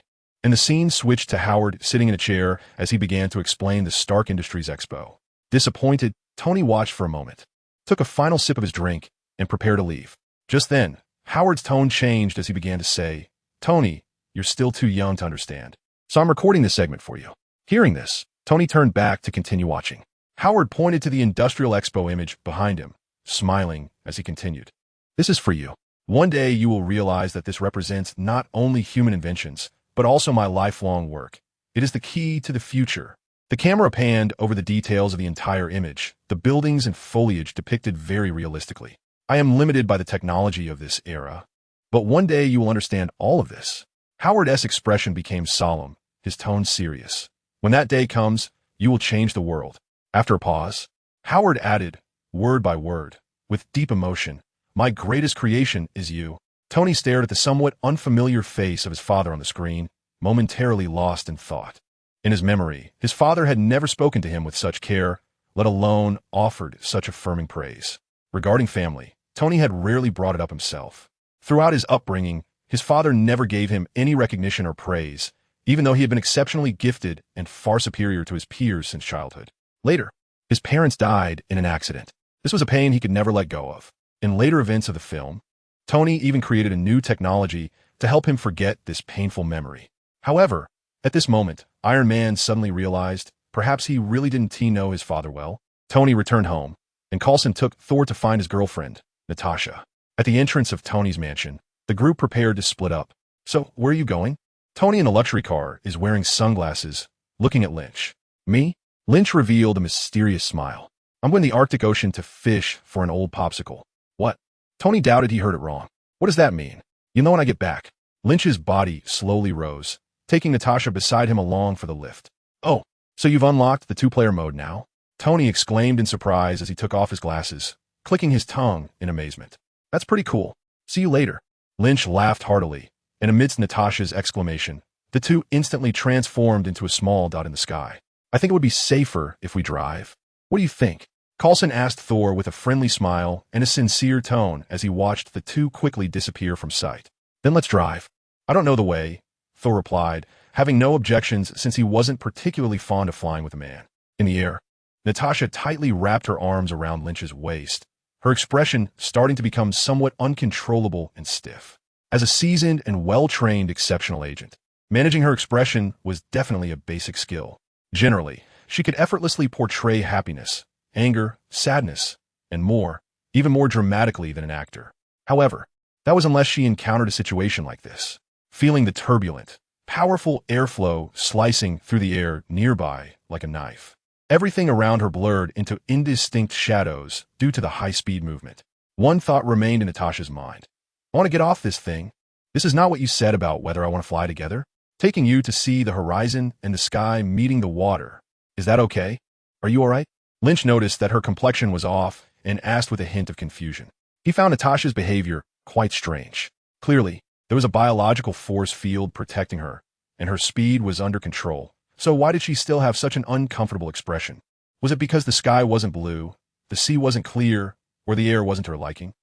and the scene switched to Howard sitting in a chair as he began to explain the Stark Industries Expo. Disappointed, Tony watched for a moment, took a final sip of his drink, and prepared to leave. Just then, Howard's tone changed as he began to say, Tony, you're still too young to understand, so I'm recording this segment for you. Hearing this, Tony turned back to continue watching. Howard pointed to the Industrial Expo image behind him, smiling as he continued. This is for you. One day you will realize that this represents not only human inventions, but also my lifelong work. It is the key to the future. The camera panned over the details of the entire image, the buildings and foliage depicted very realistically. I am limited by the technology of this era, but one day you will understand all of this. Howard's expression became solemn, his tone serious. When that day comes, you will change the world. After a pause, Howard added, word by word, with deep emotion, my greatest creation is you. Tony stared at the somewhat unfamiliar face of his father on the screen, momentarily lost in thought. In his memory, his father had never spoken to him with such care, let alone offered such affirming praise. Regarding family, Tony had rarely brought it up himself. Throughout his upbringing, his father never gave him any recognition or praise, even though he had been exceptionally gifted and far superior to his peers since childhood. Later, his parents died in an accident. This was a pain he could never let go of. In later events of the film, Tony even created a new technology to help him forget this painful memory. However, at this moment, Iron Man suddenly realized perhaps he really didn't know his father well. Tony returned home, and Coulson took Thor to find his girlfriend, Natasha. At the entrance of Tony's mansion, the group prepared to split up. So, where are you going? Tony in a luxury car is wearing sunglasses, looking at Lynch. Me? Lynch revealed a mysterious smile. I'm going to the Arctic Ocean to fish for an old popsicle. What? Tony doubted he heard it wrong. What does that mean? You know when I get back. Lynch's body slowly rose, taking Natasha beside him along for the lift. Oh, so you've unlocked the two-player mode now? Tony exclaimed in surprise as he took off his glasses, clicking his tongue in amazement. That's pretty cool. See you later. Lynch laughed heartily, and amidst Natasha's exclamation, the two instantly transformed into a small dot in the sky. I think it would be safer if we drive. What do you think? Coulson asked Thor with a friendly smile and a sincere tone as he watched the two quickly disappear from sight. Then let's drive. I don't know the way, Thor replied, having no objections since he wasn't particularly fond of flying with a man in the air. Natasha tightly wrapped her arms around Lynch's waist, her expression starting to become somewhat uncontrollable and stiff. As a seasoned and well-trained exceptional agent, managing her expression was definitely a basic skill. Generally, she could effortlessly portray happiness, anger, sadness, and more, even more dramatically than an actor. However, that was unless she encountered a situation like this. Feeling the turbulent, powerful airflow slicing through the air nearby like a knife. Everything around her blurred into indistinct shadows due to the high-speed movement. One thought remained in Natasha's mind. I want to get off this thing. This is not what you said about whether I want to fly together. Taking you to see the horizon and the sky meeting the water. Is that okay? Are you all right? Lynch noticed that her complexion was off and asked with a hint of confusion. He found Natasha's behavior quite strange. Clearly, there was a biological force field protecting her, and her speed was under control. So why did she still have such an uncomfortable expression? Was it because the sky wasn't blue, the sea wasn't clear, or the air wasn't to her liking?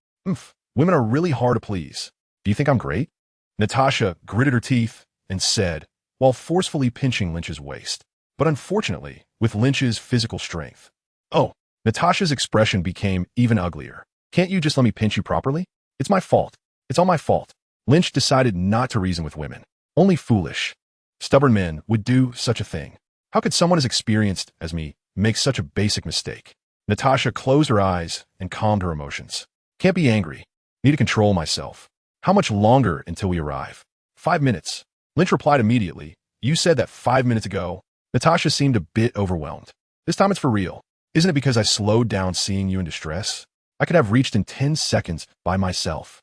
Women are really hard to please. Do you think I'm great? Natasha gritted her teeth and said, while forcefully pinching Lynch's waist. But unfortunately, with Lynch's physical strength. Oh, Natasha's expression became even uglier. Can't you just let me pinch you properly? It's my fault. It's all my fault. Lynch decided not to reason with women. Only foolish, stubborn men would do such a thing. How could someone as experienced as me make such a basic mistake? Natasha closed her eyes and calmed her emotions. Can't be angry. Need to control myself. How much longer until we arrive? 5 minutes. Lynch replied immediately. You said that 5 minutes ago. Natasha seemed a bit overwhelmed. This time it's for real. Isn't it because I slowed down seeing you in distress? I could have reached in 10 seconds by myself.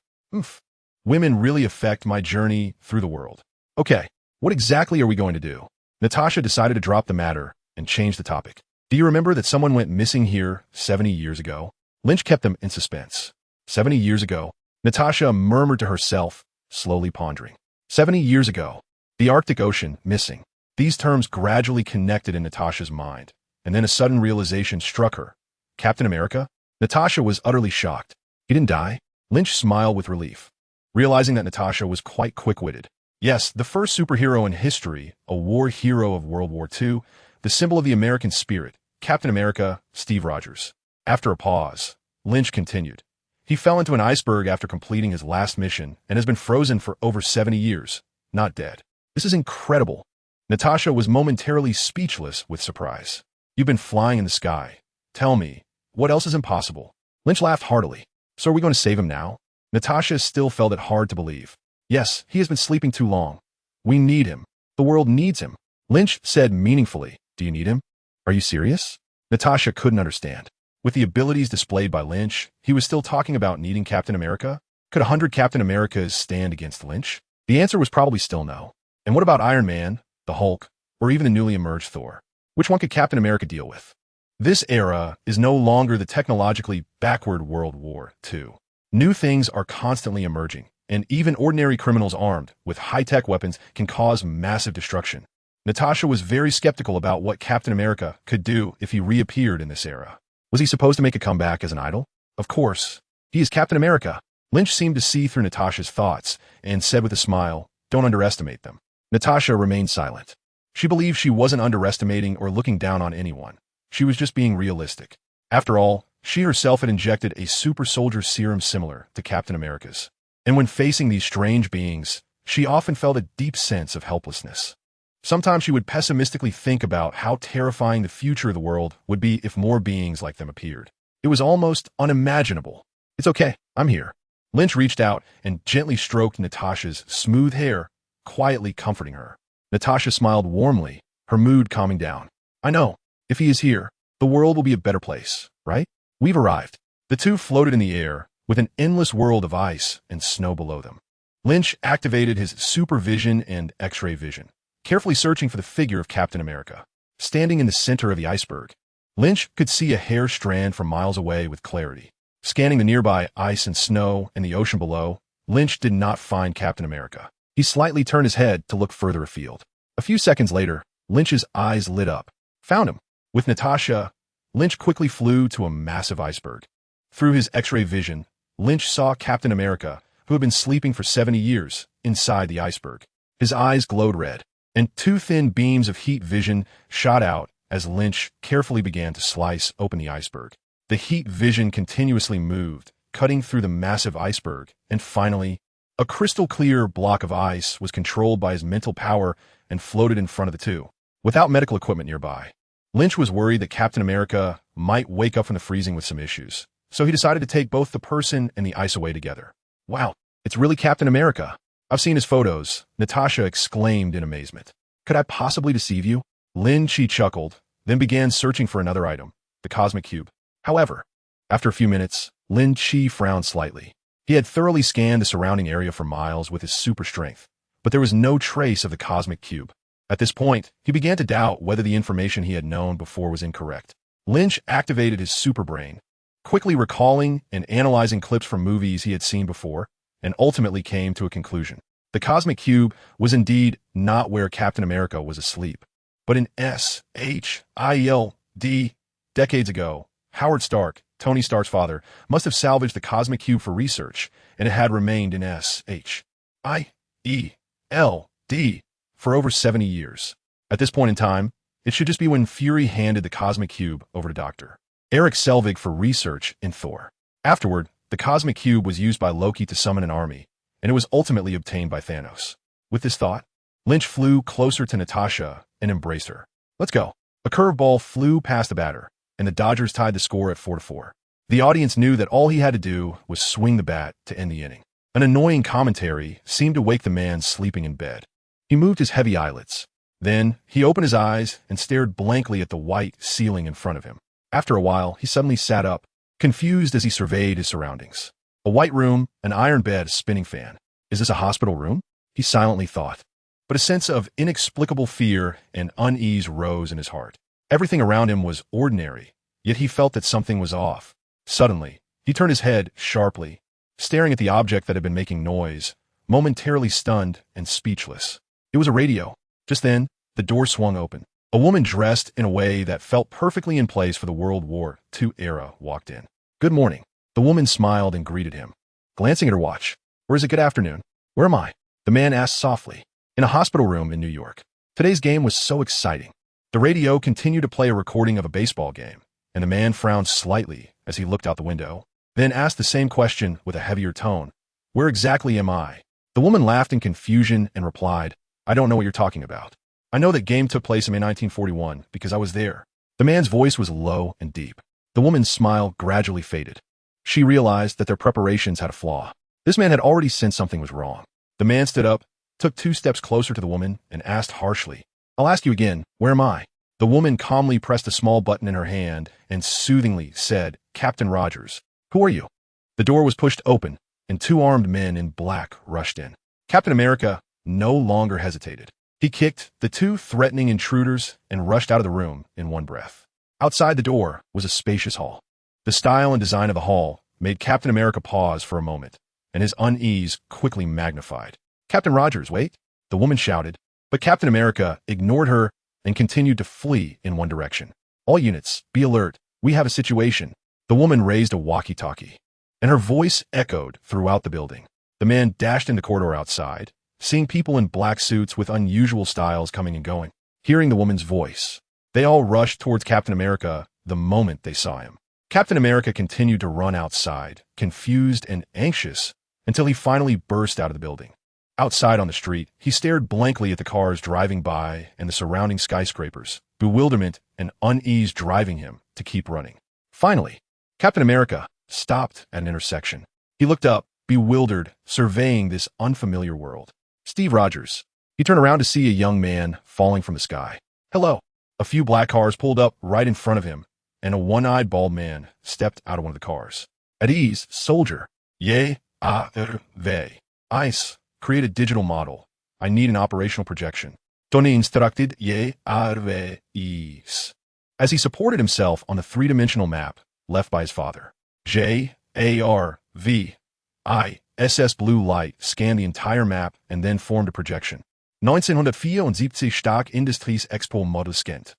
Women really affect my journey through the world. Okay, what exactly are we going to do? Natasha decided to drop the matter and change the topic. Do you remember that someone went missing here 70 years ago? Lynch kept them in suspense. 70 years ago, Natasha murmured to herself, slowly pondering. 70 years ago, the Arctic Ocean missing. These terms gradually connected in Natasha's mind, and then a sudden realization struck her. Captain America? Natasha was utterly shocked. He didn't die? Lynch smiled with relief, realizing that Natasha was quite quick-witted. Yes, the first superhero in history, a war hero of World War II, the symbol of the American spirit, Captain America, Steve Rogers. After a pause, Lynch continued. He fell into an iceberg after completing his last mission and has been frozen for over 70 years, not dead. This is incredible. Natasha was momentarily speechless with surprise. You've been flying in the sky. Tell me, what else is impossible? Lynch laughed heartily. So are we going to save him now? Natasha still felt it hard to believe. Yes, he has been sleeping too long. We need him. The world needs him. Lynch said meaningfully, do you need him? Are you serious? Natasha couldn't understand. With the abilities displayed by Lynch, he was still talking about needing Captain America? Could 100 Captain Americas stand against Lynch? The answer was probably still no. And what about Iron Man, the Hulk, or even the newly emerged Thor? Which one could Captain America deal with? This era is no longer the technologically backward World War II. New things are constantly emerging, and even ordinary criminals armed with high-tech weapons can cause massive destruction. Natasha was very skeptical about what Captain America could do if he reappeared in this era. Was he supposed to make a comeback as an idol? Of course. He is Captain America. Lynch seemed to see through Natasha's thoughts and said with a smile, don't underestimate them. Natasha remained silent. She believed she wasn't underestimating or looking down on anyone. She was just being realistic. After all, she herself had injected a super soldier serum similar to Captain America's. And when facing these strange beings, she often felt a deep sense of helplessness. Sometimes she would pessimistically think about how terrifying the future of the world would be if more beings like them appeared. It was almost unimaginable. It's okay, I'm here. Lynch reached out and gently stroked Natasha's smooth hair, quietly comforting her. Natasha smiled warmly, her mood calming down. I know, if he is here, the world will be a better place, right? We've arrived. The two floated in the air, with an endless world of ice and snow below them. Lynch activated his supervision and X-ray vision, carefully searching for the figure of Captain America. Standing in the center of the iceberg, Lynch could see a hair strand from miles away with clarity. Scanning the nearby ice and snow and the ocean below, Lynch did not find Captain America. He slightly turned his head to look further afield. A few seconds later, Lynch's eyes lit up. Found him. With Natasha, Lynch quickly flew to a massive iceberg. Through his X-ray vision, Lynch saw Captain America, who had been sleeping for 70 years, inside the iceberg. His eyes glowed red, and two thin beams of heat vision shot out as Lynch carefully began to slice open the iceberg. The heat vision continuously moved, cutting through the massive iceberg, and finally, a crystal-clear block of ice was controlled by his mental power and floated in front of the two. Without medical equipment nearby, Lynch was worried that Captain America might wake up from the freezing with some issues, so he decided to take both the person and the ice away together. Wow, it's really Captain America. I've seen his photos, Natasha exclaimed in amazement. Could I possibly deceive you? Lynch chuckled, then began searching for another item, the cosmic cube. However, after a few minutes, Lynch frowned slightly. He had thoroughly scanned the surrounding area for miles with his super strength, but there was no trace of the cosmic cube. At this point, he began to doubt whether the information he had known before was incorrect. Lynch activated his superbrain, quickly recalling and analyzing clips from movies he had seen before, and ultimately came to a conclusion. The cosmic cube was indeed not where Captain America was asleep, but in SHIELD. Decades ago, Howard Stark, Tony Stark's father, must have salvaged the cosmic cube for research, and it had remained in SHIELD for over 70 years. At this point in time, it should just be when Fury handed the cosmic cube over to Dr. Eric Selvig for research in Thor. Afterward, the cosmic cube was used by Loki to summon an army, and it was ultimately obtained by Thanos. With this thought, Lynch flew closer to Natasha and embraced her. Let's go. A curveball flew past the batter, and the Dodgers tied the score at 4-4. The audience knew that all he had to do was swing the bat to end the inning. An annoying commentary seemed to wake the man sleeping in bed. He moved his heavy eyelids. Then, he opened his eyes and stared blankly at the white ceiling in front of him. After a while, he suddenly sat up, confused as he surveyed his surroundings. A white room, an iron bed, a spinning fan. Is this a hospital room? He silently thought. But a sense of inexplicable fear and unease rose in his heart. Everything around him was ordinary, yet he felt that something was off. Suddenly, he turned his head sharply, staring at the object that had been making noise, momentarily stunned and speechless. It was a radio. Just then, the door swung open. A woman dressed in a way that felt perfectly in place for the World War II era walked in. Good morning. The woman smiled and greeted him, glancing at her watch. Or is it good afternoon? Where am I? The man asked softly. In a hospital room in New York. Today's game was so exciting. The radio continued to play a recording of a baseball game, and the man frowned slightly as he looked out the window, then asked the same question with a heavier tone. Where exactly am I? The woman laughed in confusion and replied, I don't know what you're talking about. I know that game took place in May 1941 because I was there. The man's voice was low and deep. The woman's smile gradually faded. She realized that their preparations had a flaw. This man had already sensed something was wrong. The man stood up, took 2 steps closer to the woman, and asked harshly, I'll ask you again, where am I? The woman calmly pressed a small button in her hand and soothingly said, Captain Rogers. Who are you? The door was pushed open, and 2 armed men in black rushed in. Captain America no longer hesitated. He kicked the 2 threatening intruders and rushed out of the room in one breath. Outside the door was a spacious hall. The style and design of the hall made Captain America pause for a moment, and his unease quickly magnified. Captain Rogers, wait, the woman shouted, but Captain America ignored her and continued to flee in one direction. All units, be alert, we have a situation. The woman raised a walkie-talkie, and her voice echoed throughout the building. The man dashed in the corridor outside, seeing people in black suits with unusual styles coming and going. Hearing the woman's voice, they all rushed towards Captain America the moment they saw him. Captain America continued to run outside, confused and anxious, until he finally burst out of the building. Outside on the street, he stared blankly at the cars driving by and the surrounding skyscrapers, bewilderment and unease driving him to keep running. Finally, Captain America stopped at an intersection. He looked up, bewildered, surveying this unfamiliar world. Steve Rogers. He turned around to see a young man falling from the sky. Hello. A few black cars pulled up right in front of him, and a one-eyed bald man stepped out of one of the cars. At ease, soldier. Ice. Create a digital model. I need an operational projection. Tony instructed is. As he supported himself on the 3-dimensional map left by his father. SS blue light scanned the entire map and then formed a projection. 1974 Stark Industries Expo Model scanned.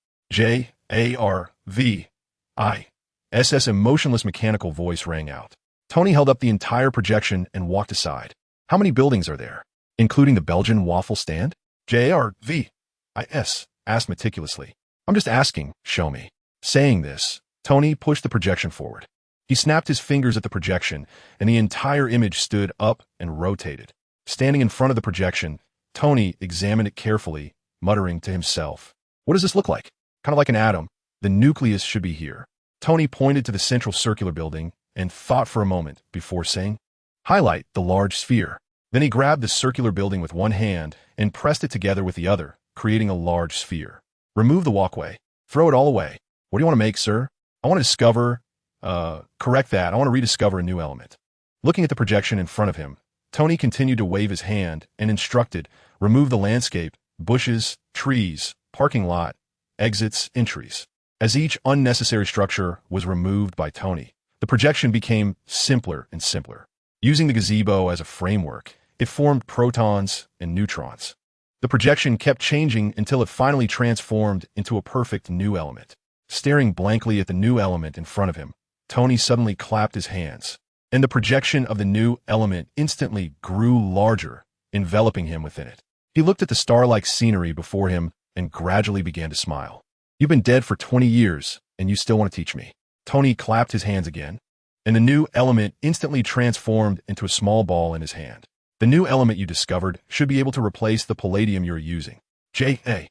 SS emotionless mechanical voice rang out. Tony held up the entire projection and walked aside. How many buildings are there, including the Belgian waffle stand? Is asked meticulously. I'm just asking, show me. Saying this, Tony pushed the projection forward. He snapped his fingers at the projection, and the entire image stood up and rotated. Standing in front of the projection, Tony examined it carefully, muttering to himself, "What does this look like? Kind of like an atom. The nucleus should be here." Tony pointed to the central circular building and thought for a moment before saying, "Highlight the large sphere." Then he grabbed the circular building with one hand and pressed it together with the other, creating a large sphere. "Remove the walkway. Throw it all away. What do you want to make, sir?" "I want to discover, correct that. I want to rediscover a new element." Looking at the projection in front of him, Tony continued to wave his hand and instructed, "Remove the landscape, bushes, trees, parking lot, exits, entries." As each unnecessary structure was removed by Tony, the projection became simpler and simpler. Using the gazebo as a framework, it formed protons and neutrons. The projection kept changing until it finally transformed into a perfect new element. Staring blankly at the new element in front of him, Tony suddenly clapped his hands, and the projection of the new element instantly grew larger, enveloping him within it. He looked at the star-like scenery before him and gradually began to smile. "You've been dead for 20 years, and you still want to teach me." Tony clapped his hands again, and the new element instantly transformed into a small ball in his hand. "The new element you discovered should be able to replace the palladium you're using." "JARVIS,"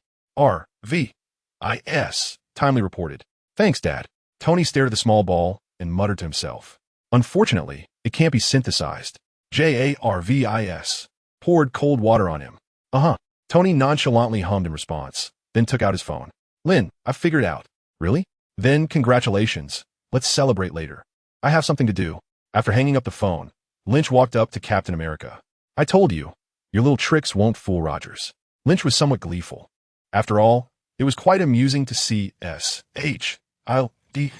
Timely reported. "Thanks, Dad." Tony stared at the small ball and muttered to himself, "Unfortunately, it can't be synthesized." JARVIS poured cold water on him. "Uh-huh." Tony nonchalantly hummed in response, then took out his phone. "Lynn, I figured it out." "Really? Then congratulations. Let's celebrate later. I have something to do." After hanging up the phone, Lynch walked up to Captain America. "I told you, your little tricks won't fool Rogers." Lynch was somewhat gleeful. After all, it was quite amusing to see SHILD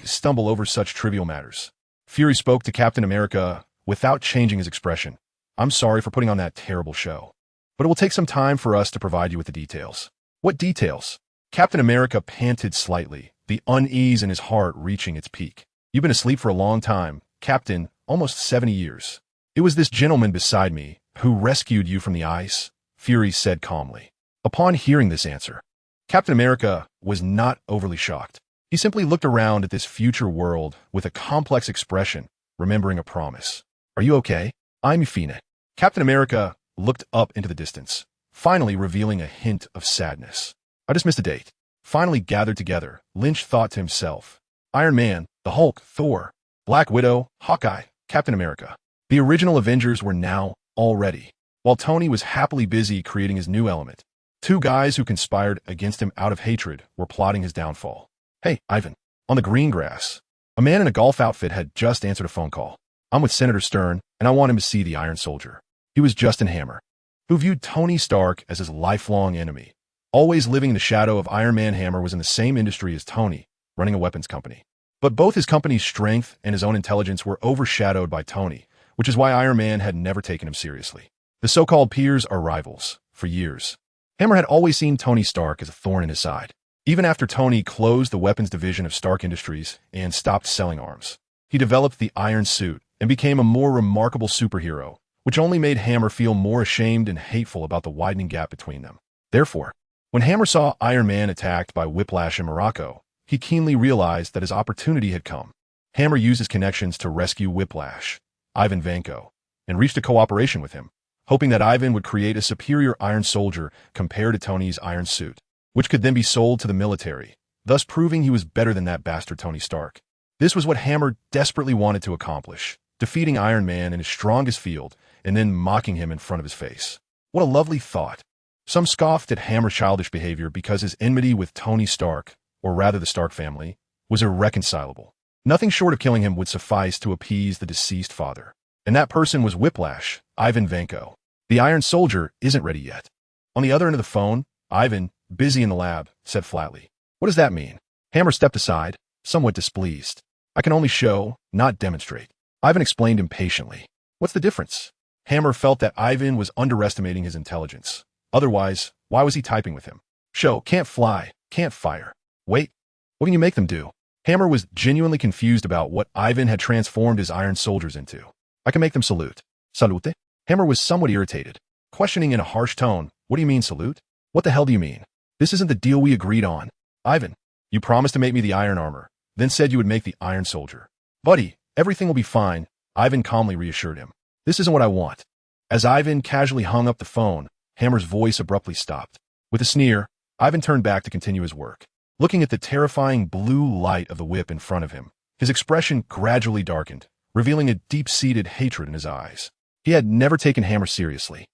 stumble over such trivial matters. Fury spoke to Captain America without changing his expression. "I'm sorry for putting on that terrible show, but it will take some time for us to provide you with the details." "What details?" Captain America panted slightly, the unease in his heart reaching its peak. "You've been asleep for a long time, Captain, almost 70 years. It was this gentleman beside me who rescued you from the ice," Fury said calmly. Upon hearing this answer, Captain America was not overly shocked. He simply looked around at this future world with a complex expression, remembering a promise. "Are you okay?" "I'm fine." Captain America looked up into the distance, finally revealing a hint of sadness. "I just missed a date." Finally gathered together, Lynch thought to himself, Iron Man, the Hulk, Thor, Black Widow, Hawkeye, Captain America. The original Avengers were now all ready, while Tony was happily busy creating his new element. Two guys who conspired against him out of hatred were plotting his downfall. "Hey, Ivan." On the green grass, a man in a golf outfit had just answered a phone call. "I'm with Senator Stern, and I want him to see the Iron Soldier." He was Justin Hammer, who viewed Tony Stark as his lifelong enemy. Always living in the shadow of Iron Man, Hammer was in the same industry as Tony, running a weapons company. But both his company's strength and his own intelligence were overshadowed by Tony, which is why Iron Man had never taken him seriously. The so-called peers are rivals, for years. Hammer had always seen Tony Stark as a thorn in his side, even after Tony closed the weapons division of Stark Industries and stopped selling arms. He developed the Iron Suit and became a more remarkable superhero, which only made Hammer feel more ashamed and hateful about the widening gap between them. Therefore, when Hammer saw Iron Man attacked by Whiplash in Morocco, he keenly realized that his opportunity had come. Hammer used his connections to rescue Whiplash, Ivan Vanko, and reached a cooperation with him, hoping that Ivan would create a superior Iron Soldier compared to Tony's Iron Suit, which could then be sold to the military, thus proving he was better than that bastard Tony Stark. This was what Hammer desperately wanted to accomplish, defeating Iron Man in his strongest field and then mocking him in front of his face. What a lovely thought. Some scoffed at Hammer's childish behavior because his enmity with Tony Stark, or rather the Stark family, was irreconcilable. Nothing short of killing him would suffice to appease the deceased father. And that person was Whiplash, Ivan Vanko. The Iron Soldier isn't ready yet. On the other end of the phone, Ivan, busy in the lab, said flatly, "What does that mean?" Hammer stepped aside, somewhat displeased. "I can only show, not demonstrate." Ivan explained impatiently. "What's the difference?" Hammer felt that Ivan was underestimating his intelligence. Otherwise, why was he typing with him? "Show, can't fly, can't fire. Wait, what can you make them do?" Hammer was genuinely confused about what Ivan had transformed his Iron Soldiers into. "I can make them salute." "Salute?" Hammer was somewhat irritated, questioning in a harsh tone, "What do you mean, salute? What the hell do you mean? This isn't the deal we agreed on." "Ivan, You promised to make me the iron armor, then said you would make the Iron Soldier. Buddy, everything will be fine, Ivan calmly reassured him. This isn't what I want. As Ivan casually hung up the phone, Hammer's voice abruptly stopped. With a sneer, Ivan turned back to continue his work. Looking at the terrifying blue light of the whip in front of him, his expression gradually darkened, revealing a deep-seated hatred in his eyes. He had never taken Hammer seriously.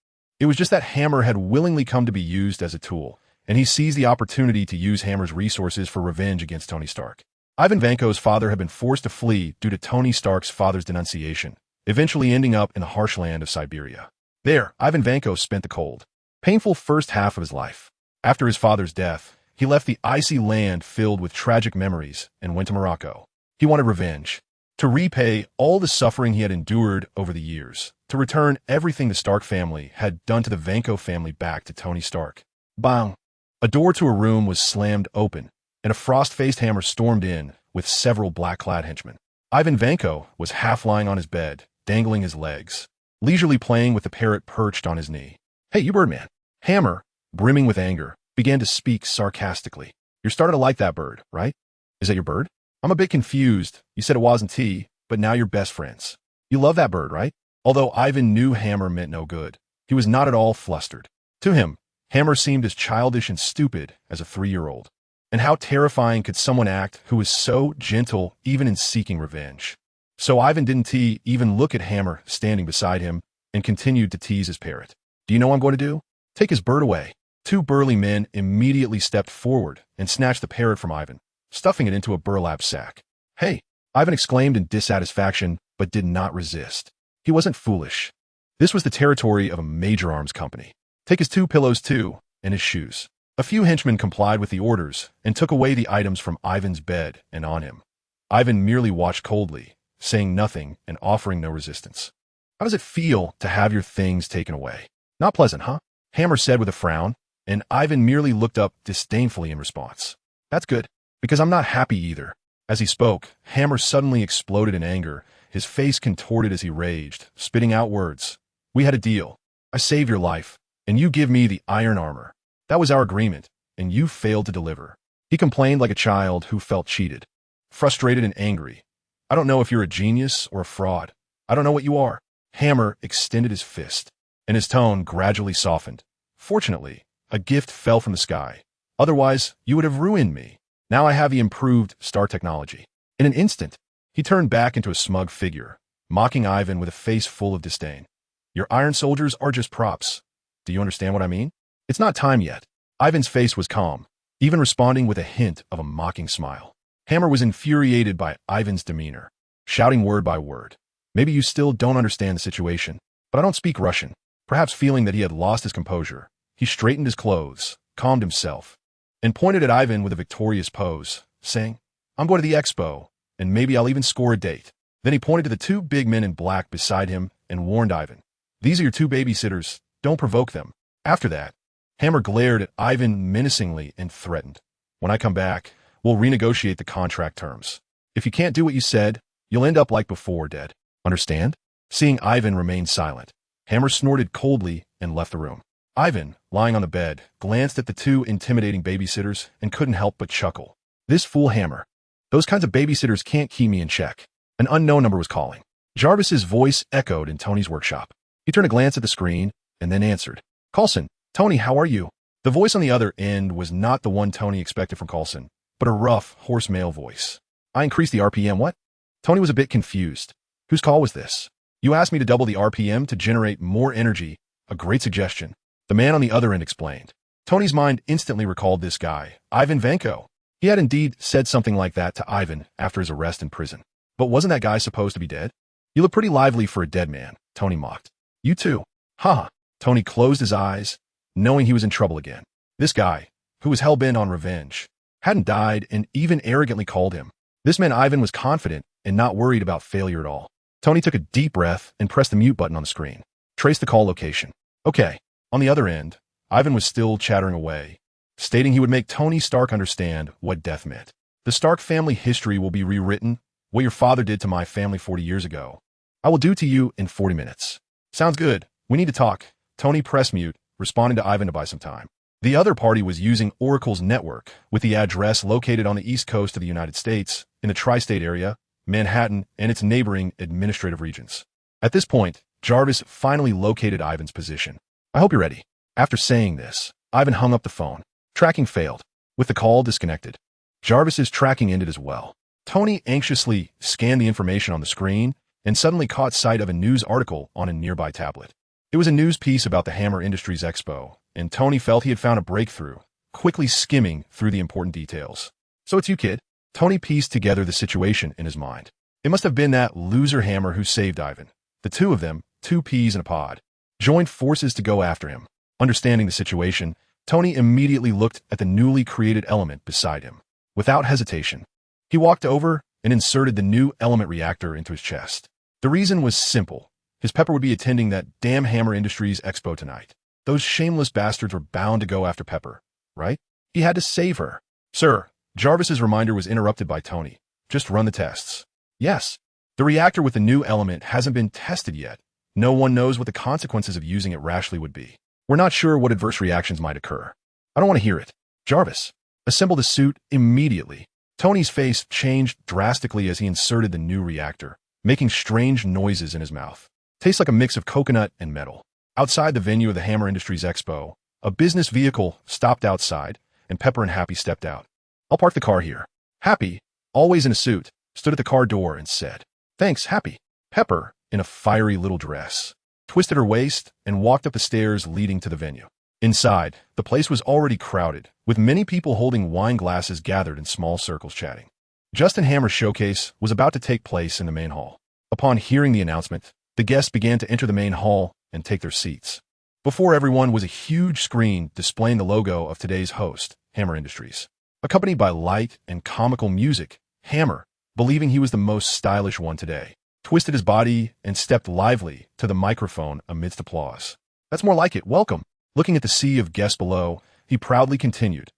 It was just that Hammer had willingly come to be used as a tool, and he seized the opportunity to use Hammer's resources for revenge against Tony Stark. Ivan Vanko's father had been forced to flee due to Tony Stark's father's denunciation, eventually ending up in the harsh land of Siberia. There, Ivan Vanko spent the cold, painful first half of his life. After his father's death, he left the icy land filled with tragic memories and went to Morocco. He wanted revenge, to repay all the suffering he had endured over the years, to return everything the Stark family had done to the Vanko family back to Tony Stark. Bang! A door to a room was slammed open, and a frost-faced Hammer stormed in with several black-clad henchmen. Ivan Vanko was half lying on his bed, dangling his legs, leisurely playing with the parrot perched on his knee. Hey, you Birdman! Hammer, brimming with anger, began to speak sarcastically. You're starting to like that bird, right? Is that your bird? I'm a bit confused. You said it wasn't T, but now you're best friends. You love that bird, right? Although Ivan knew Hammer meant no good, he was not at all flustered. To him, Hammer seemed as childish and stupid as a 3-year-old. And how terrifying could someone act who was so gentle even in seeking revenge? So Ivan didn't even look at Hammer standing beside him and continued to tease his parrot. Do you know what I'm going to do? Take his bird away. 2 burly men immediately stepped forward and snatched the parrot from Ivan, stuffing it into a burlap sack. Hey, Ivan exclaimed in dissatisfaction, but did not resist. He wasn't foolish. This was the territory of a major arms company. Take his 2 pillows too, and his shoes. A few henchmen complied with the orders and took away the items from Ivan's bed and on him. Ivan merely watched coldly, saying nothing and offering no resistance. How does it feel to have your things taken away? Not pleasant, huh? Hammer said with a frown, and Ivan merely looked up disdainfully in response. That's good, because I'm not happy either. As he spoke, Hammer suddenly exploded in anger, his face contorted as he raged, spitting out words. We had a deal. I saved your life, and you give me the iron armor. That was our agreement, and you failed to deliver. He complained like a child who felt cheated, frustrated and angry. I don't know if you're a genius or a fraud. I don't know what you are. Hammer extended his fist, and his tone gradually softened. Fortunately, a gift fell from the sky. Otherwise, you would have ruined me. Now I have the improved star technology. In an instant, he turned back into a smug figure, mocking Ivan with a face full of disdain. Your iron soldiers are just props. Do you understand what I mean? It's not time yet. Ivan's face was calm, even responding with a hint of a mocking smile. Hammer was infuriated by Ivan's demeanor, shouting word by word. Maybe you still don't understand the situation, but I don't speak Russian. Perhaps feeling that he had lost his composure, he straightened his clothes, calmed himself, and pointed at Ivan with a victorious pose, saying, I'm going to the expo, and maybe I'll even score a date. Then he pointed to the 2 big men in black beside him and warned Ivan, these are your 2 babysitters, don't provoke them. After that, Hammer glared at Ivan menacingly and threatened, when I come back, we'll renegotiate the contract terms. If you can't do what you said, you'll end up like before, dead. Understand? Seeing Ivan remain silent, Hammer snorted coldly and left the room. Ivan, lying on the bed, glanced at the 2 intimidating babysitters and couldn't help but chuckle. This fool Hammer. Those kinds of babysitters can't keep me in check. An unknown number was calling. Jarvis's voice echoed in Tony's workshop. He turned a glance at the screen and then answered. Coulson, Tony, how are you? The voice on the other end was not the one Tony expected from Coulson, but a rough, hoarse male voice. I increased the RPM, what? Tony was a bit confused. Whose call was this? You asked me to double the RPM to generate more energy. A great suggestion. The man on the other end explained. Tony's mind instantly recalled this guy, Ivan Vanko. He had indeed said something like that to Ivan after his arrest in prison. But wasn't that guy supposed to be dead? You look pretty lively for a dead man, Tony mocked. You too. Ha! Tony closed his eyes, knowing he was in trouble again. This guy, who was hell-bent on revenge, hadn't died and even arrogantly called him. This meant Ivan was confident and not worried about failure at all. Tony took a deep breath and pressed the mute button on the screen. Trace the call location. Okay. On the other end, Ivan was still chattering away, stating he would make Tony Stark understand what death meant. The Stark family history will be rewritten. What your father did to my family 40 years ago, I will do to you in 40 minutes. Sounds good. We need to talk. Tony pressed mute, responding to Ivan to buy some time. The other party was using Oracle's network, with the address located on the east coast of the United States, in the tri-state area, Manhattan, and its neighboring administrative regions. At this point, Jarvis finally located Ivan's position. "I hope you're ready." After saying this, Ivan hung up the phone. Tracking failed, with the call disconnected. Jarvis's tracking ended as well. Tony anxiously scanned the information on the screen and suddenly caught sight of a news article on a nearby tablet. It was a news piece about the Hammer Industries Expo, and Tony felt he had found a breakthrough, quickly skimming through the important details. "So it's you, kid?" Tony pieced together the situation in his mind. It must have been that loser Hammer who saved Ivan. The two of them, two peas in a pod, joined forces to go after him. Understanding the situation, Tony immediately looked at the newly created element beside him. Without hesitation, he walked over and inserted the new element reactor into his chest. The reason was simple. His Pepper would be attending that damn Hammer Industries Expo tonight. Those shameless bastards were bound to go after Pepper, right? He had to save her. "Sir," Jarvis's reminder was interrupted by Tony. "Just run the tests." "Yes. The reactor with the new element hasn't been tested yet. No one knows what the consequences of using it rashly would be. We're not sure what adverse reactions might occur." "I don't want to hear it." Jarvis, assemble the suit immediately. Tony's face changed drastically as he inserted the new reactor, making strange noises in his mouth. "Tastes like a mix of coconut and metal." Outside the venue of the Hammer Industries Expo, a business vehicle stopped outside, and Pepper and Happy stepped out. "I'll park the car here." Happy, always in a suit, stood at the car door and said, "Thanks, Happy." Pepper, in a fiery little dress, twisted her waist and walked up the stairs leading to the venue. Inside, the place was already crowded, with many people holding wine glasses gathered in small circles chatting. Justin Hammer's showcase was about to take place in the main hall. Upon hearing the announcement, the guests began to enter the main hall and take their seats. Before everyone was a huge screen displaying the logo of today's host, Hammer Industries. Accompanied by light and comical music, Hammer, believing he was the most stylish one today, twisted his body and stepped lively to the microphone amidst applause. "That's more like it. Welcome." Looking at the sea of guests below, he proudly continued,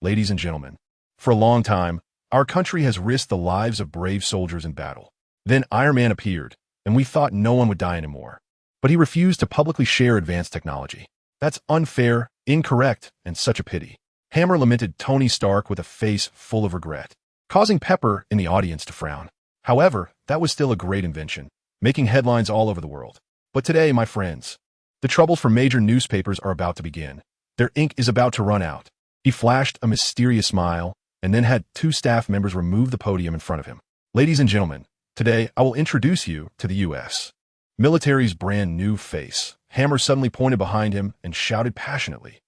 "Ladies and gentlemen, for a long time, our country has risked the lives of brave soldiers in battle. Then Iron Man appeared, and we thought no one would die anymore. But he refused to publicly share advanced technology. That's unfair, incorrect, and such a pity." Hammer lamented Tony Stark with a face full of regret, causing Pepper in the audience to frown. However, that was still a great invention, making headlines all over the world. But today, my friends, the troubles for major newspapers are about to begin. Their ink is about to run out. He flashed a mysterious smile and then had two staff members remove the podium in front of him. "Ladies and gentlemen, today I will introduce you to the U.S. military's brand new face." Hammer suddenly pointed behind him and shouted passionately,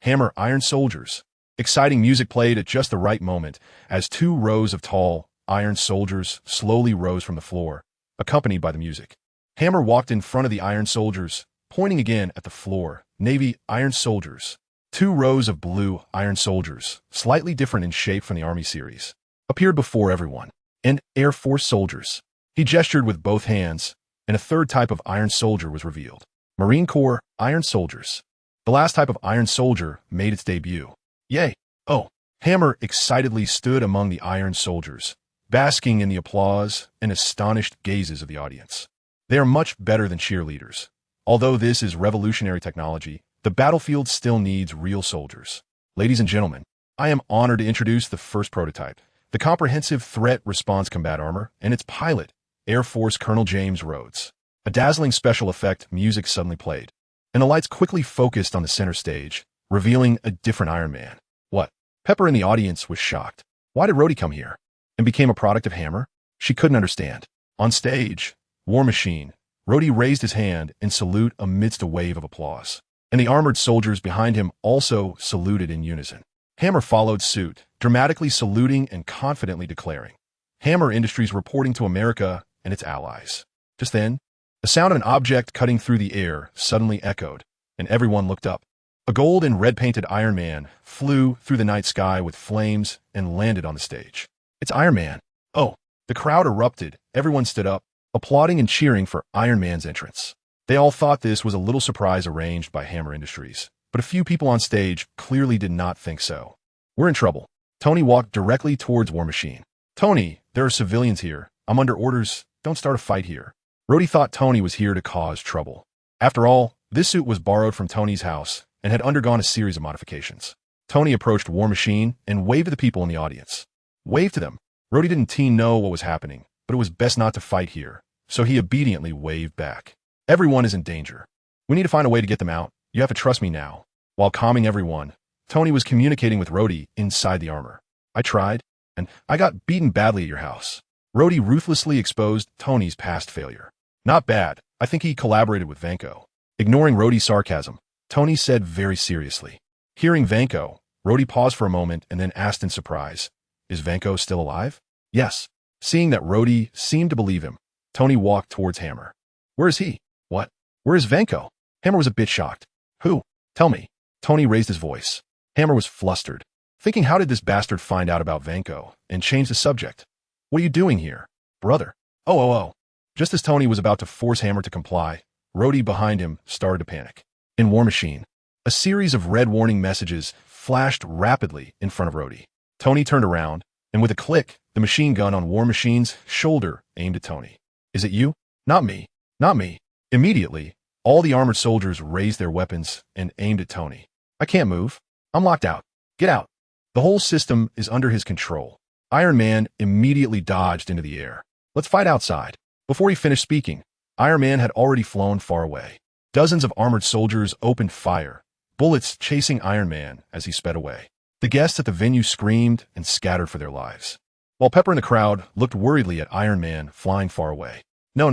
"Hammer Iron Soldiers." Exciting music played at just the right moment as two rows of tall, iron soldiers slowly rose from the floor, accompanied by the music. Hammer walked in front of the Iron Soldiers, pointing again at the floor. Navy Iron Soldiers. Two rows of blue Iron Soldiers, slightly different in shape from the Army series, appeared before everyone. And Air Force Soldiers. He gestured with both hands, and a third type of Iron Soldier was revealed. Marine Corps Iron Soldiers. The last type of Iron Soldier made its debut. Yay! Oh! Hammer excitedly stood among the Iron Soldiers, basking in the applause and astonished gazes of the audience. They are much better than cheerleaders. Although this is revolutionary technology, the battlefield still needs real soldiers. Ladies and gentlemen, I am honored to introduce the first prototype, the Comprehensive Threat Response Combat Armor, and its pilot, Air Force Colonel James Rhodes. A dazzling special effect music suddenly played, and the lights quickly focused on the center stage, revealing a different Iron Man. What? Pepper in the audience was shocked. Why did Rhodey come here? And became a product of Hammer? She couldn't understand. On stage, War Machine, Rhodey raised his hand in salute amidst a wave of applause, and the armored soldiers behind him also saluted in unison. Hammer followed suit, dramatically saluting and confidently declaring, "Hammer Industries reporting to America and its allies." Just then, the sound of an object cutting through the air suddenly echoed, and everyone looked up. A gold and red-painted Iron Man flew through the night sky with flames and landed on the stage. "It's Iron Man." Oh! The crowd erupted. Everyone stood up, applauding and cheering for Iron Man's entrance. They all thought this was a little surprise arranged by Hammer Industries, but a few people on stage clearly did not think so. "We're in trouble." Tony walked directly towards War Machine. "Tony, there are civilians here. I'm under orders. Don't start a fight here." Rhodey thought Tony was here to cause trouble. After all, this suit was borrowed from Tony's house, and had undergone a series of modifications. Tony approached War Machine and waved to the people in the audience. Waved to them. Rhodey didn't know what was happening, but it was best not to fight here, so he obediently waved back. Everyone is in danger. We need to find a way to get them out. You have to trust me now. While calming everyone, Tony was communicating with Rhodey inside the armor. I tried, and I got beaten badly at your house. Rhodey ruthlessly exposed Tony's past failure. Not bad. I think he collaborated with Vanko. Ignoring Rhodey's sarcasm, Tony said very seriously. Hearing Vanko, Rhodey paused for a moment and then asked in surprise, "Is Vanko still alive?" "Yes." Seeing that Rhodey seemed to believe him, Tony walked towards Hammer. "Where is he?" "What? Where is Vanko?" Hammer was a bit shocked. "Who? Tell me." Tony raised his voice. Hammer was flustered, thinking how did this bastard find out about Vanko, and changed the subject. "What are you doing here, brother?" Oh. Just as Tony was about to force Hammer to comply, Rhodey behind him started to panic. In War Machine, a series of red warning messages flashed rapidly in front of Rhodey. Tony turned around, and with a click, the machine gun on War Machine's shoulder aimed at Tony. "Is it you?" "Not me. Not me." Immediately, all the armored soldiers raised their weapons and aimed at Tony. "I can't move. I'm locked out. Get out." The whole system is under his control. Iron Man immediately dodged into the air. "Let's fight outside." Before he finished speaking, Iron Man had already flown far away. Dozens of armored soldiers opened fire, bullets chasing Iron Man as he sped away. The guests at the venue screamed and scattered for their lives, while Pepper and the crowd looked worriedly at Iron Man flying far away. No,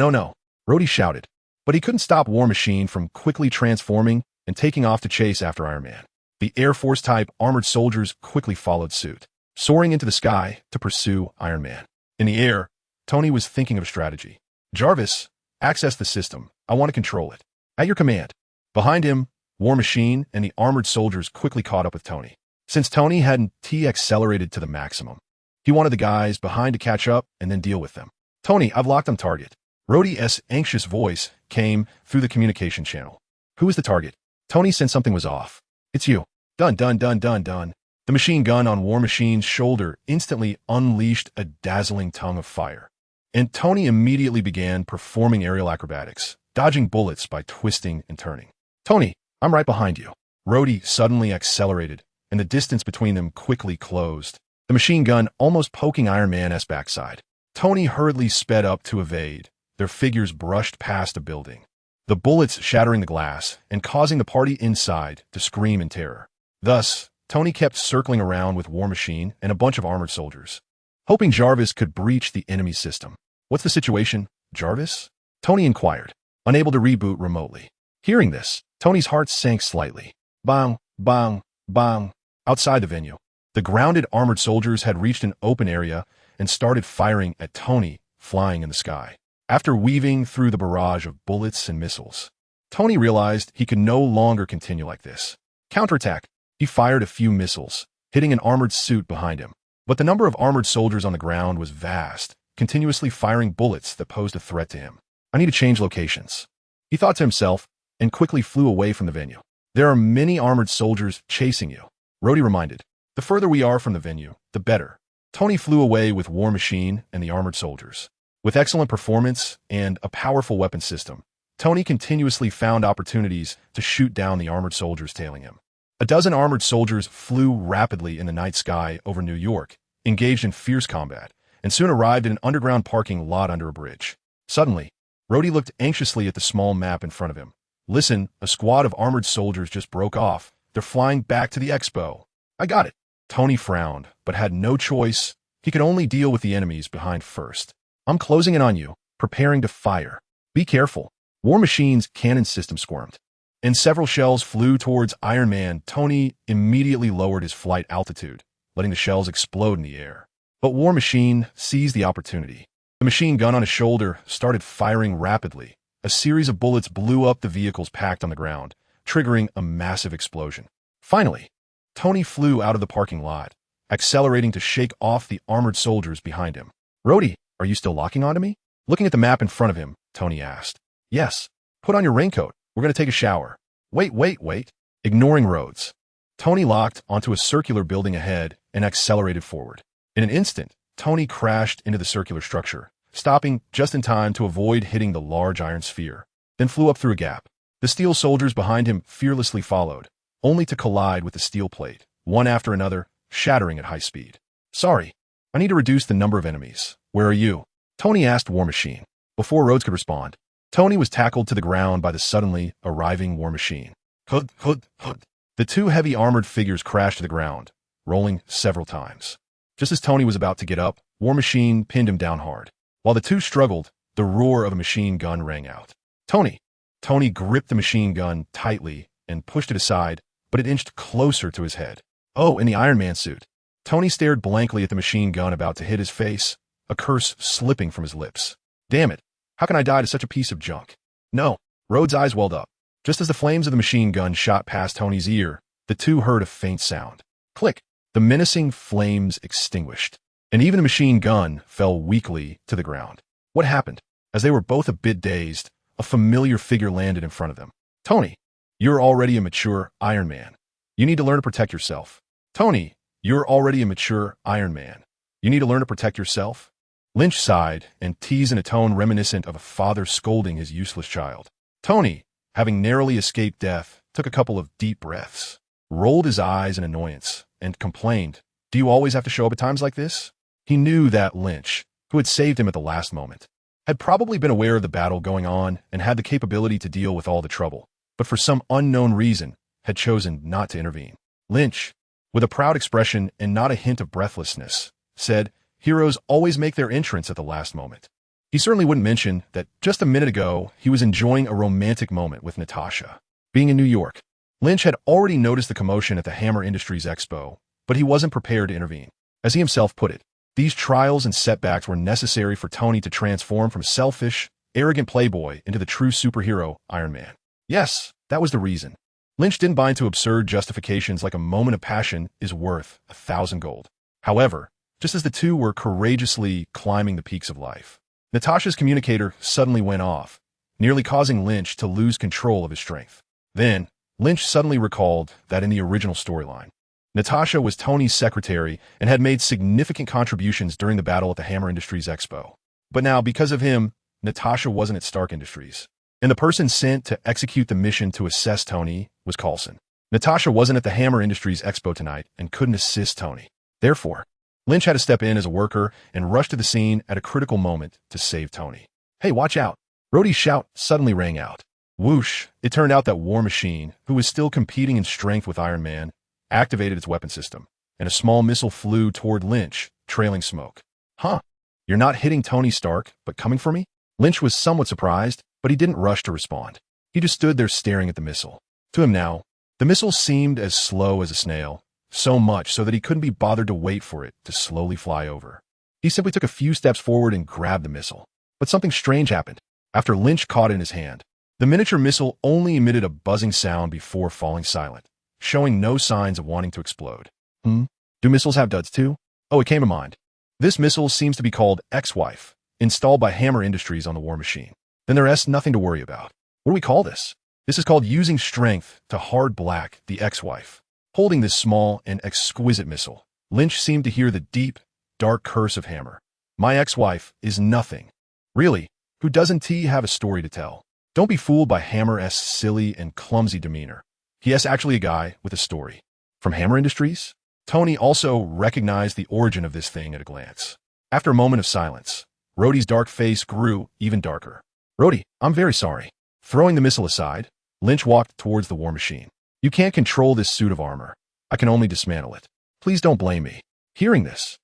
Rhodey shouted, but he couldn't stop War Machine from quickly transforming and taking off to chase after Iron Man. The Air Force-type armored soldiers quickly followed suit, soaring into the sky to pursue Iron Man. In the air, Tony was thinking of strategy. "Jarvis, access the system. I want to control it." "At your command." Behind him, War Machine and the armored soldiers quickly caught up with Tony. Since Tony hadn't accelerated to the maximum, he wanted the guys behind to catch up and then deal with them. "Tony, I've locked on target." Rhodey's anxious voice came through the communication channel. "Who is the target?" Tony sensed something was off. "It's you." Done. The machine gun on War Machine's shoulder instantly unleashed a dazzling tongue of fire, and Tony immediately began performing aerial acrobatics, dodging bullets by twisting and turning. "Tony, I'm right behind you." Rhodey suddenly accelerated, and the distance between them quickly closed, the machine gun almost poking Iron Man's backside. Tony hurriedly sped up to evade. Their figures brushed past a building, the bullets shattering the glass and causing the party inside to scream in terror. Thus, Tony kept circling around with War Machine and a bunch of armored soldiers, hoping Jarvis could breach the enemy system. "What's the situation, Jarvis?" Tony inquired, unable to reboot remotely. Hearing this, Tony's heart sank slightly. Bang, bang, bang. Outside the venue, the grounded armored soldiers had reached an open area and started firing at Tony flying in the sky. After weaving through the barrage of bullets and missiles, Tony realized he could no longer continue like this. Counterattack. He fired a few missiles, hitting an armored suit behind him. But the number of armored soldiers on the ground was vast, continuously firing bullets that posed a threat to him. "I need to change locations," he thought to himself, and quickly flew away from the venue. "There are many armored soldiers chasing you," Rhodey reminded. "The further we are from the venue, the better." Tony flew away with War Machine and the armored soldiers. With excellent performance and a powerful weapon system, Tony continuously found opportunities to shoot down the armored soldiers tailing him. A dozen armored soldiers flew rapidly in the night sky over New York, engaged in fierce combat, and soon arrived in an underground parking lot under a bridge. Suddenly, Rhodey looked anxiously at the small map in front of him. "Listen, a squad of armored soldiers just broke off. They're flying back to the expo." "I got it." Tony frowned, but had no choice. He could only deal with the enemies behind first. "I'm closing in on you, preparing to fire. Be careful." War Machine's cannon system squirmed, and several shells flew towards Iron Man. Tony immediately lowered his flight altitude, letting the shells explode in the air. But War Machine seized the opportunity. The machine gun on his shoulder started firing rapidly. A series of bullets blew up the vehicles packed on the ground, triggering a massive explosion. Finally, Tony flew out of the parking lot, accelerating to shake off the armored soldiers behind him. "Rhodey, are you still locking onto me?" Looking at the map in front of him, Tony asked. "Yes. Put on your raincoat. We're going to take a shower." Wait. Ignoring roads, Tony locked onto a circular building ahead and accelerated forward. In an instant, Tony crashed into the circular structure, stopping just in time to avoid hitting the large iron sphere, then flew up through a gap. The steel soldiers behind him fearlessly followed, only to collide with the steel plate, one after another, shattering at high speed. Sorry, I need to reduce the number of enemies. Where are you? Tony asked War Machine. Before Rhodes could respond, Tony was tackled to the ground by the suddenly arriving War Machine. Hud, hud, hud. The two heavy armored figures crashed to the ground, rolling several times. Just as Tony was about to get up, War Machine pinned him down hard. While the two struggled, the roar of a machine gun rang out. Tony! Tony gripped the machine gun tightly and pushed it aside, but it inched closer to his head. Oh, in the Iron Man suit. Tony stared blankly at the machine gun about to hit his face, a curse slipping from his lips. Damn it. How can I die to such a piece of junk? No. Rhodes' eyes welled up. Just as the flames of the machine gun shot past Tony's ear, the two heard a faint sound. Click. The menacing flames extinguished, and even the machine gun fell weakly to the ground. What happened? As they were both a bit dazed, a familiar figure landed in front of them. Tony, you're already a mature Iron Man. You need to learn to protect yourself. Tony, you're already a mature Iron Man. You need to learn to protect yourself. Lynch sighed and teased in a tone reminiscent of a father scolding his useless child. Tony, having narrowly escaped death, took a couple of deep breaths, rolled his eyes in annoyance, and complained, "Do you always have to show up at times like this?" He knew that Lynch, who had saved him at the last moment, had probably been aware of the battle going on and had the capability to deal with all the trouble, but for some unknown reason had chosen not to intervene. Lynch, with a proud expression and not a hint of breathlessness, said, "Heroes always make their entrance at the last moment." He certainly wouldn't mention that just a minute ago he was enjoying a romantic moment with Natasha. Being in New York, Lynch had already noticed the commotion at the Hammer Industries Expo, but he wasn't prepared to intervene. As he himself put it, these trials and setbacks were necessary for Tony to transform from selfish, arrogant playboy into the true superhero Iron Man. Yes, that was the reason. Lynch didn't buy into absurd justifications like a moment of passion is worth 1,000 gold. However, just as the two were courageously climbing the peaks of life, Natasha's communicator suddenly went off, nearly causing Lynch to lose control of his strength. Then, Lynch suddenly recalled that in the original storyline, Natasha was Tony's secretary and had made significant contributions during the battle at the Hammer Industries Expo. But now, because of him, Natasha wasn't at Stark Industries, and the person sent to execute the mission to assess Tony was Coulson. Natasha wasn't at the Hammer Industries Expo tonight and couldn't assist Tony. Therefore, Lynch had to step in as a worker and rush to the scene at a critical moment to save Tony. "Hey, watch out!" Rhodey's shout suddenly rang out. Whoosh! It turned out that War Machine, who was still competing in strength with Iron Man, activated its weapon system, and a small missile flew toward Lynch, trailing smoke. "Huh? You're not hitting Tony Stark, but coming for me?" Lynch was somewhat surprised, but he didn't rush to respond. He just stood there staring at the missile. To him now, the missile seemed as slow as a snail, so much so that he couldn't be bothered to wait for it to slowly fly over. He simply took a few steps forward and grabbed the missile. But something strange happened. After Lynch caught it in his hand, the miniature missile only emitted a buzzing sound before falling silent, showing no signs of wanting to explode. Do missiles have duds too? Oh, it came to mind. This missile seems to be called Ex-Wife, installed by Hammer Industries on the War Machine. Then there's nothing to worry about. What do we call this? This is called using strength to hard black the Ex-Wife. Holding this small and exquisite missile, Lynch seemed to hear the deep, dark curse of Hammer. "My ex-wife is nothing." Really, who doesn't he have a story to tell? Don't be fooled by Hammer's silly and clumsy demeanor. He is actually a guy with a story. From Hammer Industries? Tony also recognized the origin of this thing at a glance. After a moment of silence, Rhodey's dark face grew even darker. "Rhodey, I'm very sorry." Throwing the missile aside, Lynch walked towards the War Machine. "You can't control this suit of armor. I can only dismantle it. Please don't blame me." Hearing this,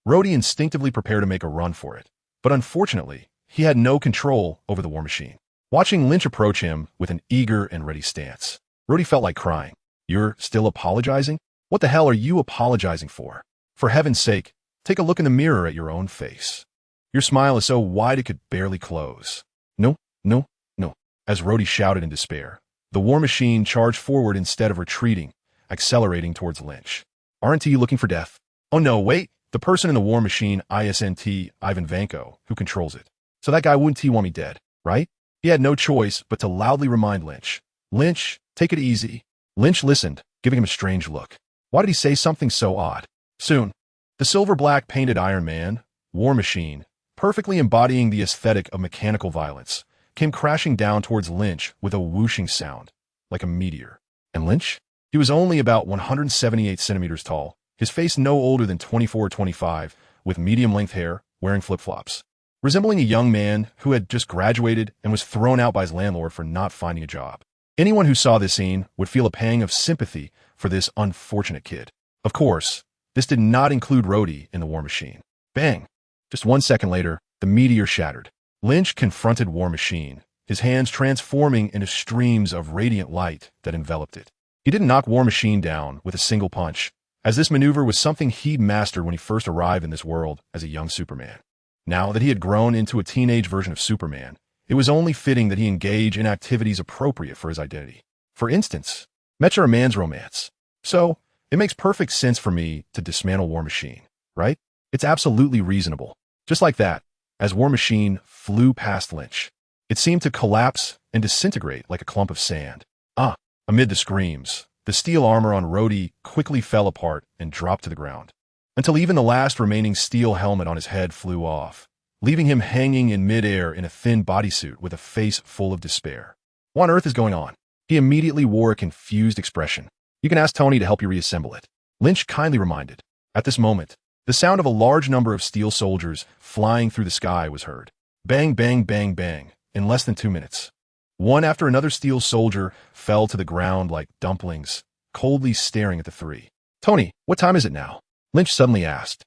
Rhodey instinctively prepared to make a run for it, but unfortunately, he had no control over the War Machine. Watching Lynch approach him with an eager and ready stance, Rhodey felt like crying. "You're still apologizing? What the hell are you apologizing for? For heaven's sake, take a look in the mirror at your own face. Your smile is so wide it could barely close." "No, no, no." As Rhodey shouted in despair, the War Machine charged forward instead of retreating, accelerating towards Lynch. "Aren't you looking for death?" "Oh no, wait, the person in the War Machine isn't Ivan Vanko, who controls it. So that guy wouldn't want me dead, right?" He had no choice but to loudly remind Lynch. "Lynch, take it easy." Lynch listened, giving him a strange look. Why did he say something so odd? Soon, the silver-black painted Iron Man, War Machine, perfectly embodying the aesthetic of mechanical violence, came crashing down towards Lynch with a whooshing sound, like a meteor. And Lynch? He was only about 178 centimeters tall, his face no older than 24 or 25, with medium-length hair, wearing flip-flops. Resembling a young man who had just graduated and was thrown out by his landlord for not finding a job. Anyone who saw this scene would feel a pang of sympathy for this unfortunate kid. Of course, this did not include Rhodey in the War Machine. Bang! Just 1 second later, the meteor shattered. Lynch confronted War Machine, his hands transforming into streams of radiant light that enveloped it. He didn't knock War Machine down with a single punch, as this maneuver was something he'd mastered when he first arrived in this world as a young Superman. Now that he had grown into a teenage version of Superman, it was only fitting that he engage in activities appropriate for his identity. For instance, Mechs are a man's romance. So, it makes perfect sense for me to dismantle War Machine, right? It's absolutely reasonable. Just like that, as War Machine flew past Lynch, it seemed to collapse and disintegrate like a clump of sand. Amid the screams, the steel armor on Rhodey quickly fell apart and dropped to the ground, until even the last remaining steel helmet on his head flew off, leaving him hanging in midair in a thin bodysuit with a face full of despair. What on earth is going on? He immediately wore a confused expression. You can ask Tony to help you reassemble it, Lynch kindly reminded. At this moment, the sound of a large number of steel soldiers flying through the sky was heard. Bang, bang, bang, bang, in less than 2 minutes. One after another steel soldier fell to the ground like dumplings, coldly staring at the three. Tony, what time is it now? Lynch suddenly asked.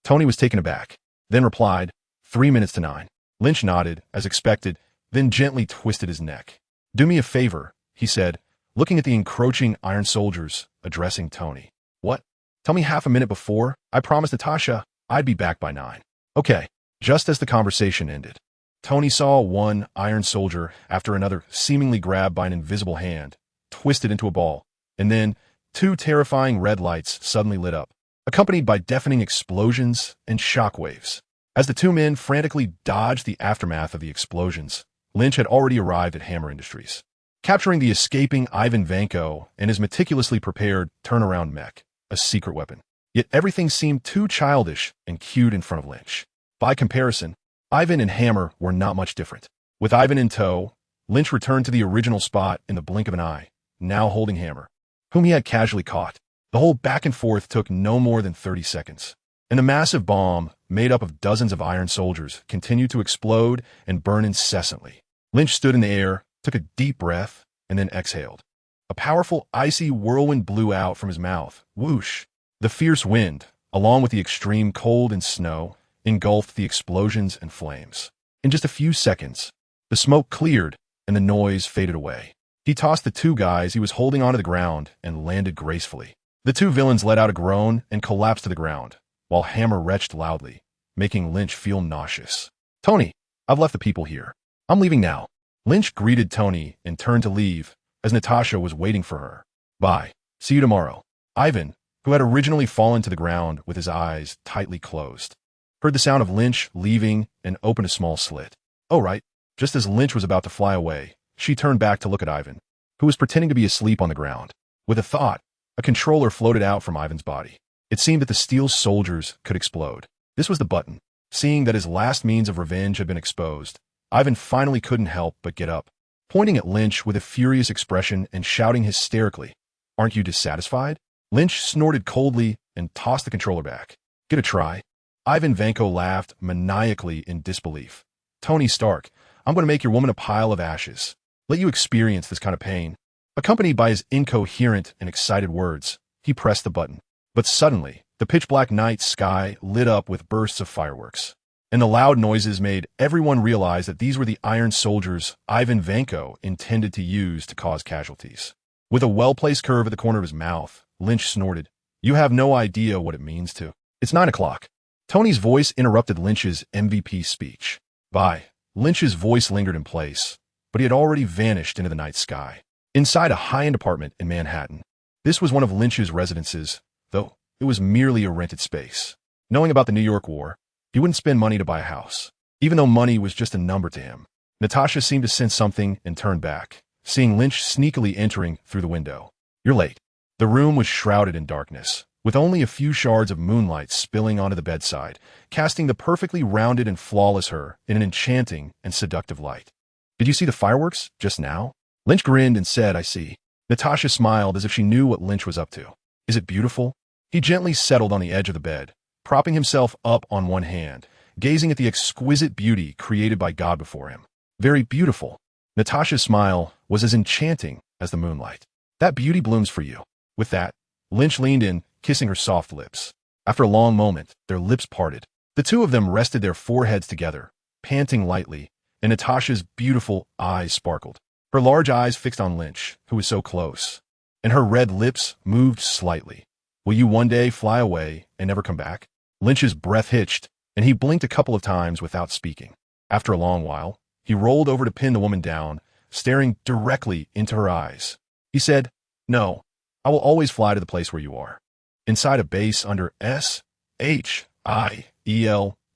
Tony was taken aback, then replied, 3 minutes to 9. Lynch nodded, as expected, then gently twisted his neck. Do me a favor, he said, looking at the encroaching iron soldiers, addressing Tony. What? Tell me half a minute before. I promised Natasha I'd be back by 9. Okay. Just as the conversation ended, Tony saw one iron soldier after another seemingly grabbed by an invisible hand, twisted into a ball, and then 2 terrifying red lights suddenly lit up, accompanied by deafening explosions and shockwaves. As the 2 men frantically dodged the aftermath of the explosions, Lynch had already arrived at Hammer Industries, capturing the escaping Ivan Vanko and his meticulously prepared turnaround mech, a secret weapon. Yet everything seemed too childish and cute in front of Lynch. By comparison, Ivan and Hammer were not much different. With Ivan in tow, Lynch returned to the original spot in the blink of an eye, now holding Hammer, whom he had casually caught. The whole back and forth took no more than 30 seconds, and the massive bomb, made up of dozens of iron soldiers, continued to explode and burn incessantly. Lynch stood in the air, took a deep breath, and then exhaled. A powerful, icy whirlwind blew out from his mouth. Whoosh! The fierce wind, along with the extreme cold and snow, engulfed the explosions and flames. In just a few seconds, the smoke cleared and the noise faded away. He tossed the 2 guys he was holding onto the ground and landed gracefully. The 2 villains let out a groan and collapsed to the ground, while Hammer retched loudly, making Lynch feel nauseous. Tony, I've left the people here. I'm leaving now. Lynch greeted Tony and turned to leave, as Natasha was waiting for her. Bye. See you tomorrow. Ivan, who had originally fallen to the ground with his eyes tightly closed, heard the sound of Lynch leaving and opened a small slit. Oh, right. Just as Lynch was about to fly away, she turned back to look at Ivan, who was pretending to be asleep on the ground. With a thought, a controller floated out from Ivan's body. It seemed that the steel soldiers could explode. This was the button. Seeing that his last means of revenge had been exposed, Ivan finally couldn't help but get up, pointing at Lynch with a furious expression and shouting hysterically, "Aren't you dissatisfied?" Lynch snorted coldly and tossed the controller back. Get a try? Ivan Vanko laughed maniacally in disbelief. Tony Stark, I'm going to make your woman a pile of ashes. Let you experience this kind of pain. Accompanied by his incoherent and excited words, he pressed the button. But suddenly, the pitch-black night sky lit up with bursts of fireworks, and the loud noises made everyone realize that these were the iron soldiers Ivan Vanko intended to use to cause casualties. With a well-placed curve at the corner of his mouth, Lynch snorted, "You have no idea what it means to." It's 9 o'clock. Tony's voice interrupted Lynch's MVP speech. Bye. Lynch's voice lingered in place, but he had already vanished into the night sky. Inside a high-end apartment in Manhattan. This was one of Lynch's residences, though it was merely a rented space. Knowing about the New York War, he wouldn't spend money to buy a house, even though money was just a number to him. Natasha seemed to sense something and turned back, seeing Lynch sneakily entering through the window. You're late. The room was shrouded in darkness, with only a few shards of moonlight spilling onto the bedside, casting the perfectly rounded and flawless her in an enchanting and seductive light. Did you see the fireworks just now? Lynch grinned and said, I see. Natasha smiled as if she knew what Lynch was up to. Is it beautiful? He gently settled on the edge of the bed, propping himself up on one hand, gazing at the exquisite beauty created by God before him. Very beautiful. Natasha's smile was as enchanting as the moonlight. That beauty blooms for you. With that, Lynch leaned in, kissing her soft lips. After a long moment, their lips parted. The two of them rested their foreheads together, panting lightly, and Natasha's beautiful eyes sparkled. Her large eyes fixed on Lynch, who was so close, and her red lips moved slightly. Will you one day fly away and never come back? Lynch's breath hitched, and he blinked a couple of times without speaking. After a long while, he rolled over to pin the woman down, staring directly into her eyes. He said, "No, I will always fly to the place where you are." Inside a base under SHIELD,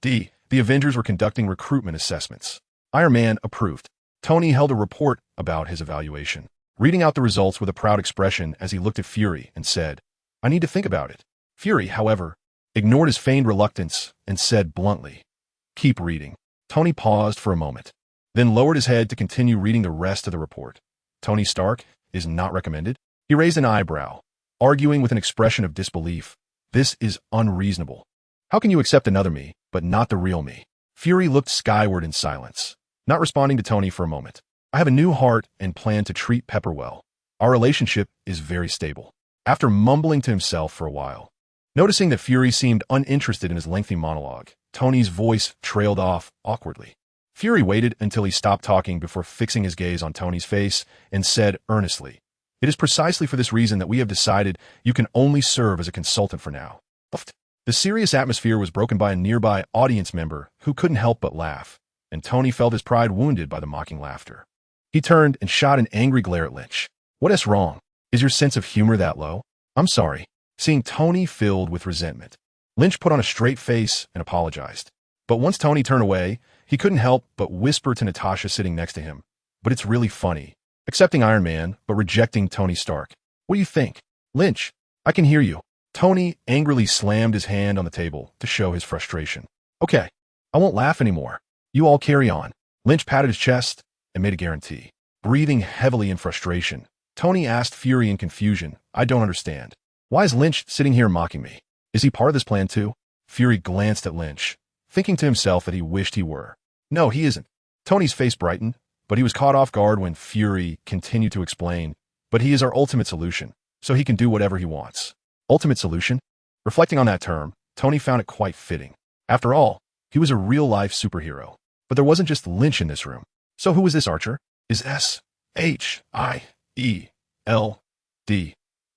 the Avengers were conducting recruitment assessments. Iron Man approved. Tony held a report about his evaluation, reading out the results with a proud expression as he looked at Fury and said, "I need to think about it." Fury, however, ignored his feigned reluctance and said bluntly, "Keep reading." Tony paused for a moment, then lowered his head to continue reading the rest of the report. Tony Stark is not recommended. He raised an eyebrow, arguing with an expression of disbelief. This is unreasonable. How can you accept another me, but not the real me? Fury looked skyward in silence, not responding to Tony for a moment. I have a new heart and plan to treat Pepper well. Our relationship is very stable. After mumbling to himself for a while, noticing that Fury seemed uninterested in his lengthy monologue, Tony's voice trailed off awkwardly. Fury waited until he stopped talking before fixing his gaze on Tony's face and said earnestly, "It is precisely for this reason that we have decided you can only serve as a consultant for now." The serious atmosphere was broken by a nearby audience member who couldn't help but laugh, and Tony felt his pride wounded by the mocking laughter. He turned and shot an angry glare at Lynch. "What is wrong? Is your sense of humor that low?" "I'm sorry." Seeing Tony filled with resentment, Lynch put on a straight face and apologized. But once Tony turned away, he couldn't help but whisper to Natasha sitting next to him, "But it's really funny. Accepting Iron Man, but rejecting Tony Stark. What do you think?" "Lynch, I can hear you." Tony angrily slammed his hand on the table to show his frustration. "Okay, I won't laugh anymore. You all carry on." Lynch patted his chest and made a guarantee. Breathing heavily in frustration, Tony asked Fury in confusion, "I don't understand. Why is Lynch sitting here mocking me? Is he part of this plan too?" Fury glanced at Lynch, thinking to himself that he wished he were. "No, he isn't." Tony's face brightened, but he was caught off guard when Fury continued to explain, "But he is our ultimate solution, so he can do whatever he wants." Ultimate solution? Reflecting on that term, Tony found it quite fitting. After all, he was a real-life superhero. But there wasn't just Lynch in this room. So who was this Archer? Is SHIELD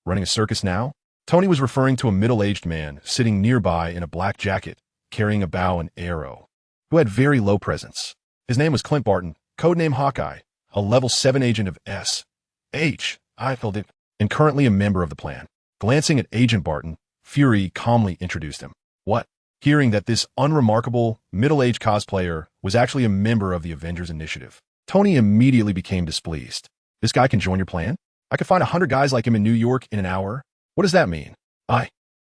running a circus now? Tony was referring to a middle-aged man sitting nearby in a black jacket, carrying a bow and arrow, who had very low presence. His name was Clint Barton, codename Hawkeye, a level 7 agent of SHIELD, and currently a member of the plan. Glancing at Agent Barton, Fury calmly introduced him. "What?" Hearing that this unremarkable, middle-aged cosplayer was actually a member of the Avengers Initiative, Tony immediately became displeased. "This guy can join your plan? I could find 100 guys like him in New York in an hour? What does that mean?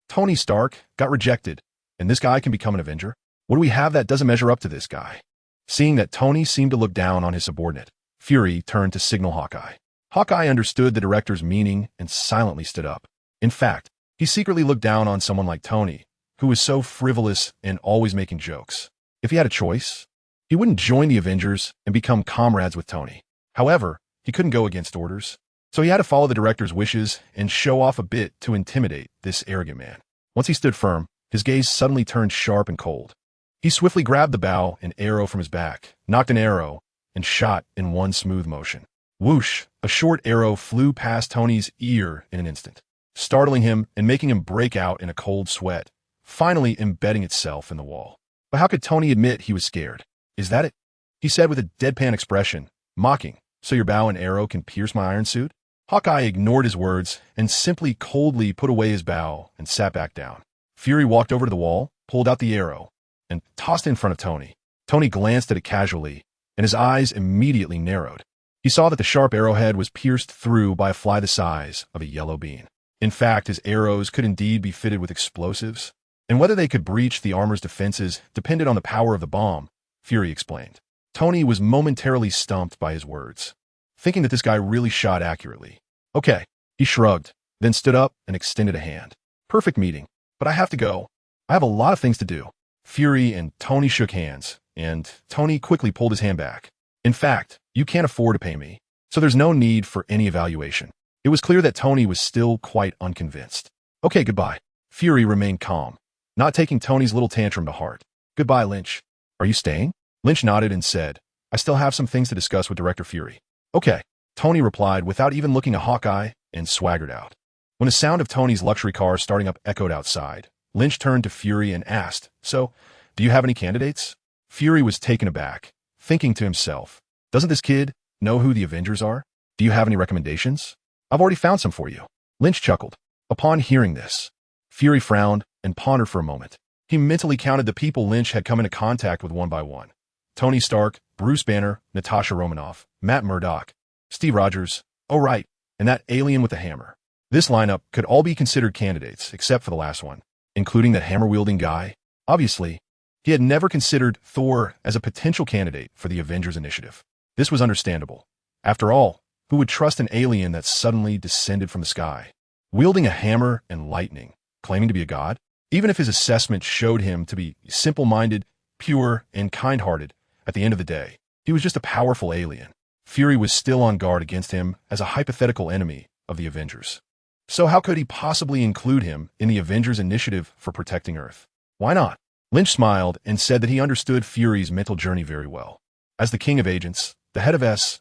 Tony Stark got rejected, and this guy can become an Avenger? What do we have that doesn't measure up to this guy?" Seeing that Tony seemed to look down on his subordinate, Fury turned to signal Hawkeye. Hawkeye understood the director's meaning and silently stood up. In fact, he secretly looked down on someone like Tony, who was so frivolous and always making jokes. If he had a choice, he wouldn't join the Avengers and become comrades with Tony. However, he couldn't go against orders, so he had to follow the director's wishes and show off a bit to intimidate this arrogant man. Once he stood firm, his gaze suddenly turned sharp and cold. He swiftly grabbed the bow and arrow from his back, knocked an arrow, and shot in one smooth motion. Whoosh! A short arrow flew past Tony's ear in an instant, startling him and making him break out in a cold sweat, finally embedding itself in the wall. But how could Tony admit he was scared? "Is that it?" he said with a deadpan expression, mocking, "So your bow and arrow can pierce my iron suit?" Hawkeye ignored his words and simply coldly put away his bow and sat back down. Fury walked over to the wall, pulled out the arrow, and tossed it in front of Tony. Tony glanced at it casually, and his eyes immediately narrowed. He saw that the sharp arrowhead was pierced through by a fly the size of a yellow bean. In fact, his arrows could indeed be fitted with explosives, and whether they could breach the armor's defenses depended on the power of the bomb, Fury explained. Tony was momentarily stumped by his words, thinking that this guy really shot accurately. Okay. He shrugged, then stood up and extended a hand. Perfect meeting, but I have to go. I have a lot of things to do. Fury and Tony shook hands, and Tony quickly pulled his hand back. In fact, you can't afford to pay me, so there's no need for any evaluation. It was clear that Tony was still quite unconvinced. Okay, goodbye. Fury remained calm, not taking Tony's little tantrum to heart. Goodbye, Lynch. Are you staying? Lynch nodded and said, I still have some things to discuss with Director Fury. Okay, Tony replied without even looking at Hawkeye and swaggered out. When the sound of Tony's luxury car starting up echoed outside, Lynch turned to Fury and asked, So, do you have any candidates? Fury was taken aback, thinking to himself, doesn't this kid know who the Avengers are? Do you have any recommendations? I've already found some for you. Lynch chuckled. Upon hearing this, Fury frowned and pondered for a moment. He mentally counted the people Lynch had come into contact with one by one. Tony Stark, Bruce Banner, Natasha Romanoff, Matt Murdock, Steve Rogers, oh right, and that alien with the hammer. This lineup could all be considered candidates, except for the last one, including that hammer-wielding guy. Obviously, he had never considered Thor as a potential candidate for the Avengers Initiative. This was understandable. After all, who would trust an alien that suddenly descended from the sky, wielding a hammer and lightning, claiming to be a god? Even if his assessment showed him to be simple-minded, pure, and kind-hearted, at the end of the day, he was just a powerful alien. Fury was still on guard against him as a hypothetical enemy of the Avengers. So how could he possibly include him in the Avengers Initiative for protecting Earth? Why not? Lynch smiled and said that he understood Fury's mental journey very well. As the king of agents, the head of S.H.E.L.D.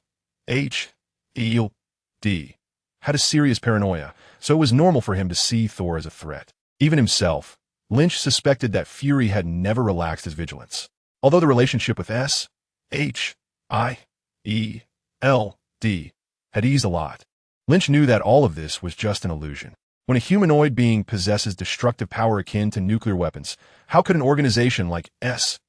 had a serious paranoia, so it was normal for him to see Thor as a threat. Even himself, Lynch suspected that Fury had never relaxed his vigilance. Although the relationship with S.H.I.E.L.D. had eased a lot, Lynch knew that all of this was just an illusion. When a humanoid being possesses destructive power akin to nuclear weapons, how could an organization like S.H.I.E.L.D.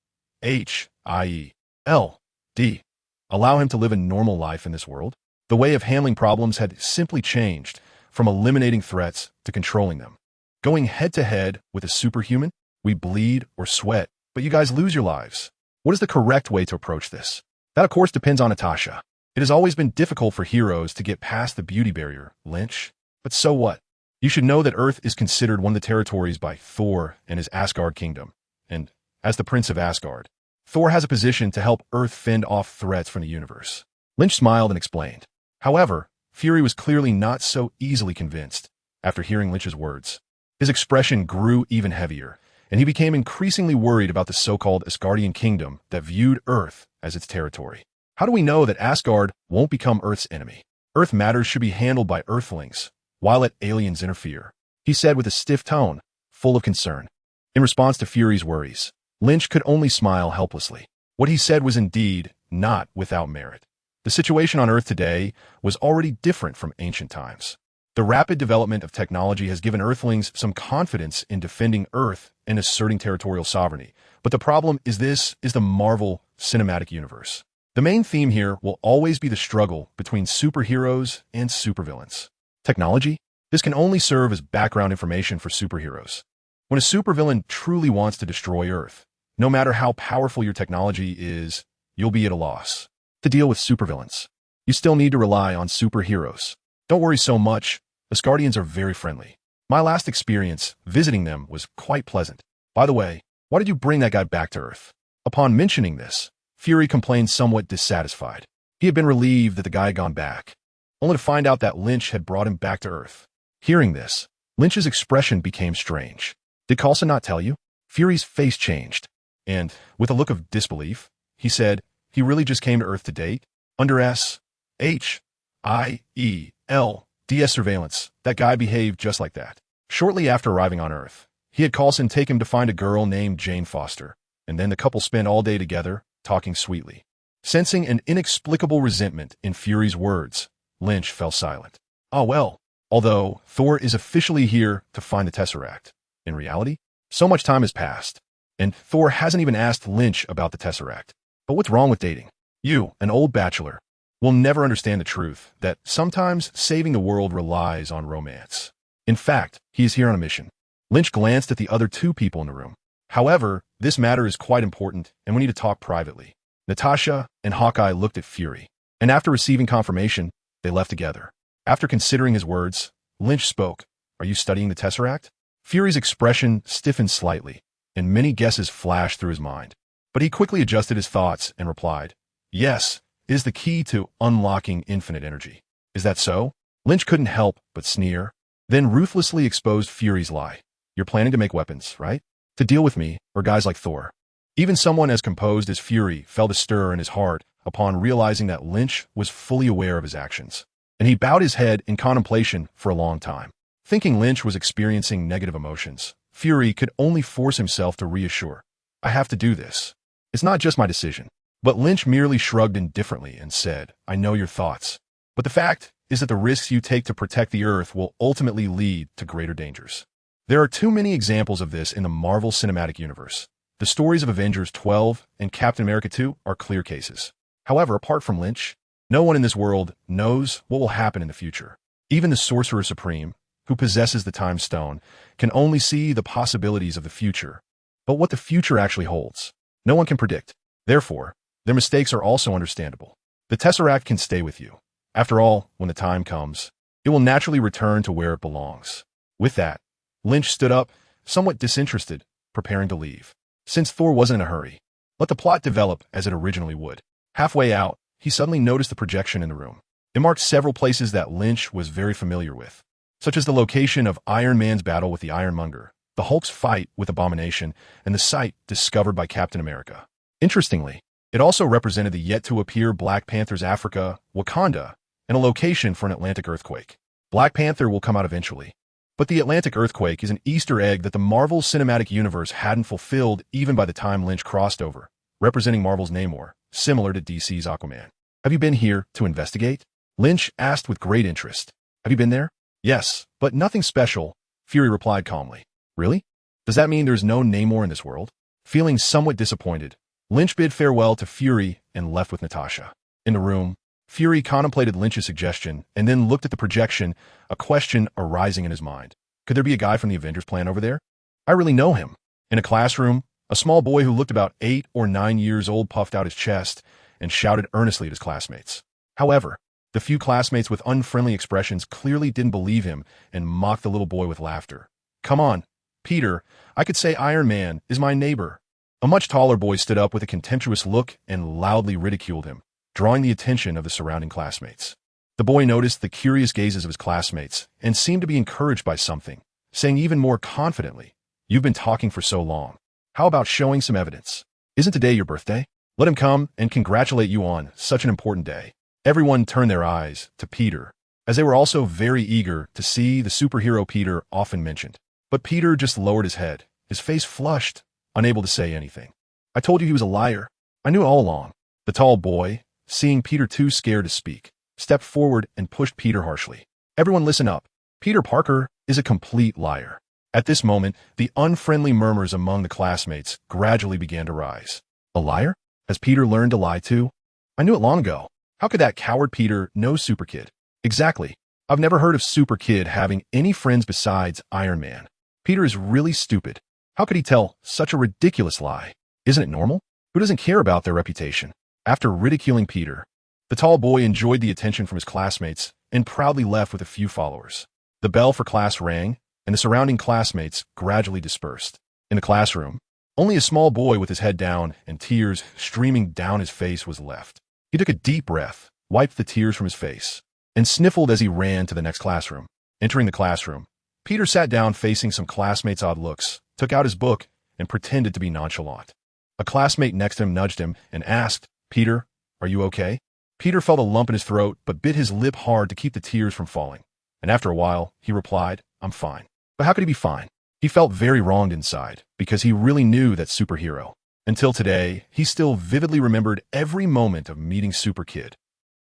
allow him to live a normal life in this world? The way of handling problems had simply changed, from eliminating threats to controlling them. Going head-to-head with a superhuman? We bleed or sweat, but you guys lose your lives. What is the correct way to approach this? That, of course, depends on Natasha. It has always been difficult for heroes to get past the beauty barrier, Lynch. But so what? You should know that Earth is considered one of the territories by Thor and his Asgard kingdom. And as the Prince of Asgard, Thor has a position to help Earth fend off threats from the universe. Lynch smiled and explained. However, Fury was clearly not so easily convinced after hearing Lynch's words. His expression grew even heavier, and he became increasingly worried about the so-called Asgardian kingdom that viewed Earth as its territory. How do we know that Asgard won't become Earth's enemy? Earth matters should be handled by Earthlings, while let aliens interfere, he said with a stiff tone, full of concern. In response to Fury's worries, Lynch could only smile helplessly. What he said was indeed not without merit. The situation on Earth today was already different from ancient times. The rapid development of technology has given Earthlings some confidence in defending Earth and asserting territorial sovereignty. But the problem is this is the Marvel Cinematic Universe. The main theme here will always be the struggle between superheroes and supervillains. Technology? This can only serve as background information for superheroes. When a supervillain truly wants to destroy Earth, no matter how powerful your technology is, you'll be at a loss. To deal with supervillains, you still need to rely on superheroes. Don't worry so much. Asgardians are very friendly. My last experience visiting them was quite pleasant. By the way, why did you bring that guy back to Earth? Upon mentioning this, Fury complained somewhat dissatisfied. He had been relieved that the guy had gone back, only to find out that Lynch had brought him back to Earth. Hearing this, Lynch's expression became strange. Did Coulson not tell you? Fury's face changed, and, with a look of disbelief, he said, he really just came to Earth to date? Under S.H.I.E.L.D.'s surveillance, that guy behaved just like that. Shortly after arriving on Earth, he had Coulson take him to find a girl named Jane Foster, and then the couple spent all day together, talking sweetly. Sensing an inexplicable resentment in Fury's words, Lynch fell silent. Ah well, although Thor is officially here to find the Tesseract. In reality, so much time has passed, and Thor hasn't even asked Lynch about the Tesseract. But what's wrong with dating? You, an old bachelor, will never understand the truth that sometimes saving the world relies on romance. In fact, he is here on a mission. Lynch glanced at the other two people in the room. However, this matter is quite important, and we need to talk privately. Natasha and Hawkeye looked at Fury, and after receiving confirmation, they left together. After considering his words, Lynch spoke. Are you studying the Tesseract? Fury's expression stiffened slightly, and many guesses flashed through his mind. But he quickly adjusted his thoughts and replied, yes, it is the key to unlocking infinite energy. Is that so? Lynch couldn't help but sneer, then ruthlessly exposed Fury's lie. You're planning to make weapons, right? To deal with me, or guys like Thor. Even someone as composed as Fury felt a stir in his heart upon realizing that Lynch was fully aware of his actions. And he bowed his head in contemplation for a long time. Thinking Lynch was experiencing negative emotions, Fury could only force himself to reassure. I have to do this. It's not just my decision. But Lynch merely shrugged indifferently and said, I know your thoughts. But the fact is that the risks you take to protect the Earth will ultimately lead to greater dangers. There are too many examples of this in the Marvel Cinematic Universe. The stories of Avengers 12 and Captain America 2 are clear cases. However, apart from Lynch, no one in this world knows what will happen in the future. Even the Sorcerer Supreme, who possesses the Time Stone, can only see the possibilities of the future. But what the future actually holds, no one can predict. Therefore, their mistakes are also understandable. The Tesseract can stay with you. After all, when the time comes, it will naturally return to where it belongs. With that, Lynch stood up, somewhat disinterested, preparing to leave. Since Thor wasn't in a hurry, let the plot develop as it originally would. Halfway out, he suddenly noticed the projection in the room. It marked several places that Lynch was very familiar with, such as the location of Iron Man's battle with the Ironmonger, the Hulk's fight with Abomination, and the site discovered by Captain America. Interestingly, it also represented the yet-to-appear Black Panther's Africa, Wakanda, and a location for an Atlantic earthquake. Black Panther will come out eventually, but the Atlantic earthquake is an Easter egg that the Marvel Cinematic Universe hadn't fulfilled even by the time Lynch crossed over, representing Marvel's Namor, similar to DC's Aquaman. Have you been here to investigate? Lynch asked with great interest. Have you been there? Yes, but nothing special, Fury replied calmly. Really? Does that mean there's no Namor in this world? Feeling somewhat disappointed, Lynch bid farewell to Fury and left with Natasha. In the room, Fury contemplated Lynch's suggestion and then looked at the projection, a question arising in his mind. Could there be a guy from the Avengers plan over there? I really know him. In a classroom, a small boy who looked about 8 or 9 years old puffed out his chest and shouted earnestly at his classmates. However, the few classmates with unfriendly expressions clearly didn't believe him and mocked the little boy with laughter. Come on, Peter, I could say Iron Man is my neighbor. A much taller boy stood up with a contemptuous look and loudly ridiculed him, drawing the attention of the surrounding classmates. The boy noticed the curious gazes of his classmates and seemed to be encouraged by something, saying even more confidently, You've been talking for so long. How about showing some evidence? Isn't today your birthday? Let him come and congratulate you on such an important day. Everyone turned their eyes to Peter, as they were also very eager to see the superhero Peter often mentioned. But Peter just lowered his head, his face flushed, unable to say anything. I told you he was a liar. I knew it all along. The tall boy, seeing Peter too scared to speak, stepped forward and pushed Peter harshly. Everyone listen up. Peter Parker is a complete liar. At this moment, the unfriendly murmurs among the classmates gradually began to rise. A liar? Has Peter learned to lie too? I knew it long ago. How could that coward Peter know Super Kid? Exactly. I've never heard of Super Kid having any friends besides Iron Man. Peter is really stupid. How could he tell such a ridiculous lie? Isn't it normal? Who doesn't care about their reputation? After ridiculing Peter, the tall boy enjoyed the attention from his classmates and proudly left with a few followers. The bell for class rang, and the surrounding classmates gradually dispersed. In the classroom, only a small boy with his head down and tears streaming down his face was left. He took a deep breath, wiped the tears from his face, and sniffled as he ran to the next classroom. Entering the classroom, Peter sat down facing some classmates' odd looks, took out his book, and pretended to be nonchalant. A classmate next to him nudged him and asked, Peter, are you okay? Peter felt a lump in his throat but bit his lip hard to keep the tears from falling. And after a while, he replied, I'm fine. But how could he be fine? He felt very wronged inside because he really knew that superhero. Until today, he still vividly remembered every moment of meeting Super Kid.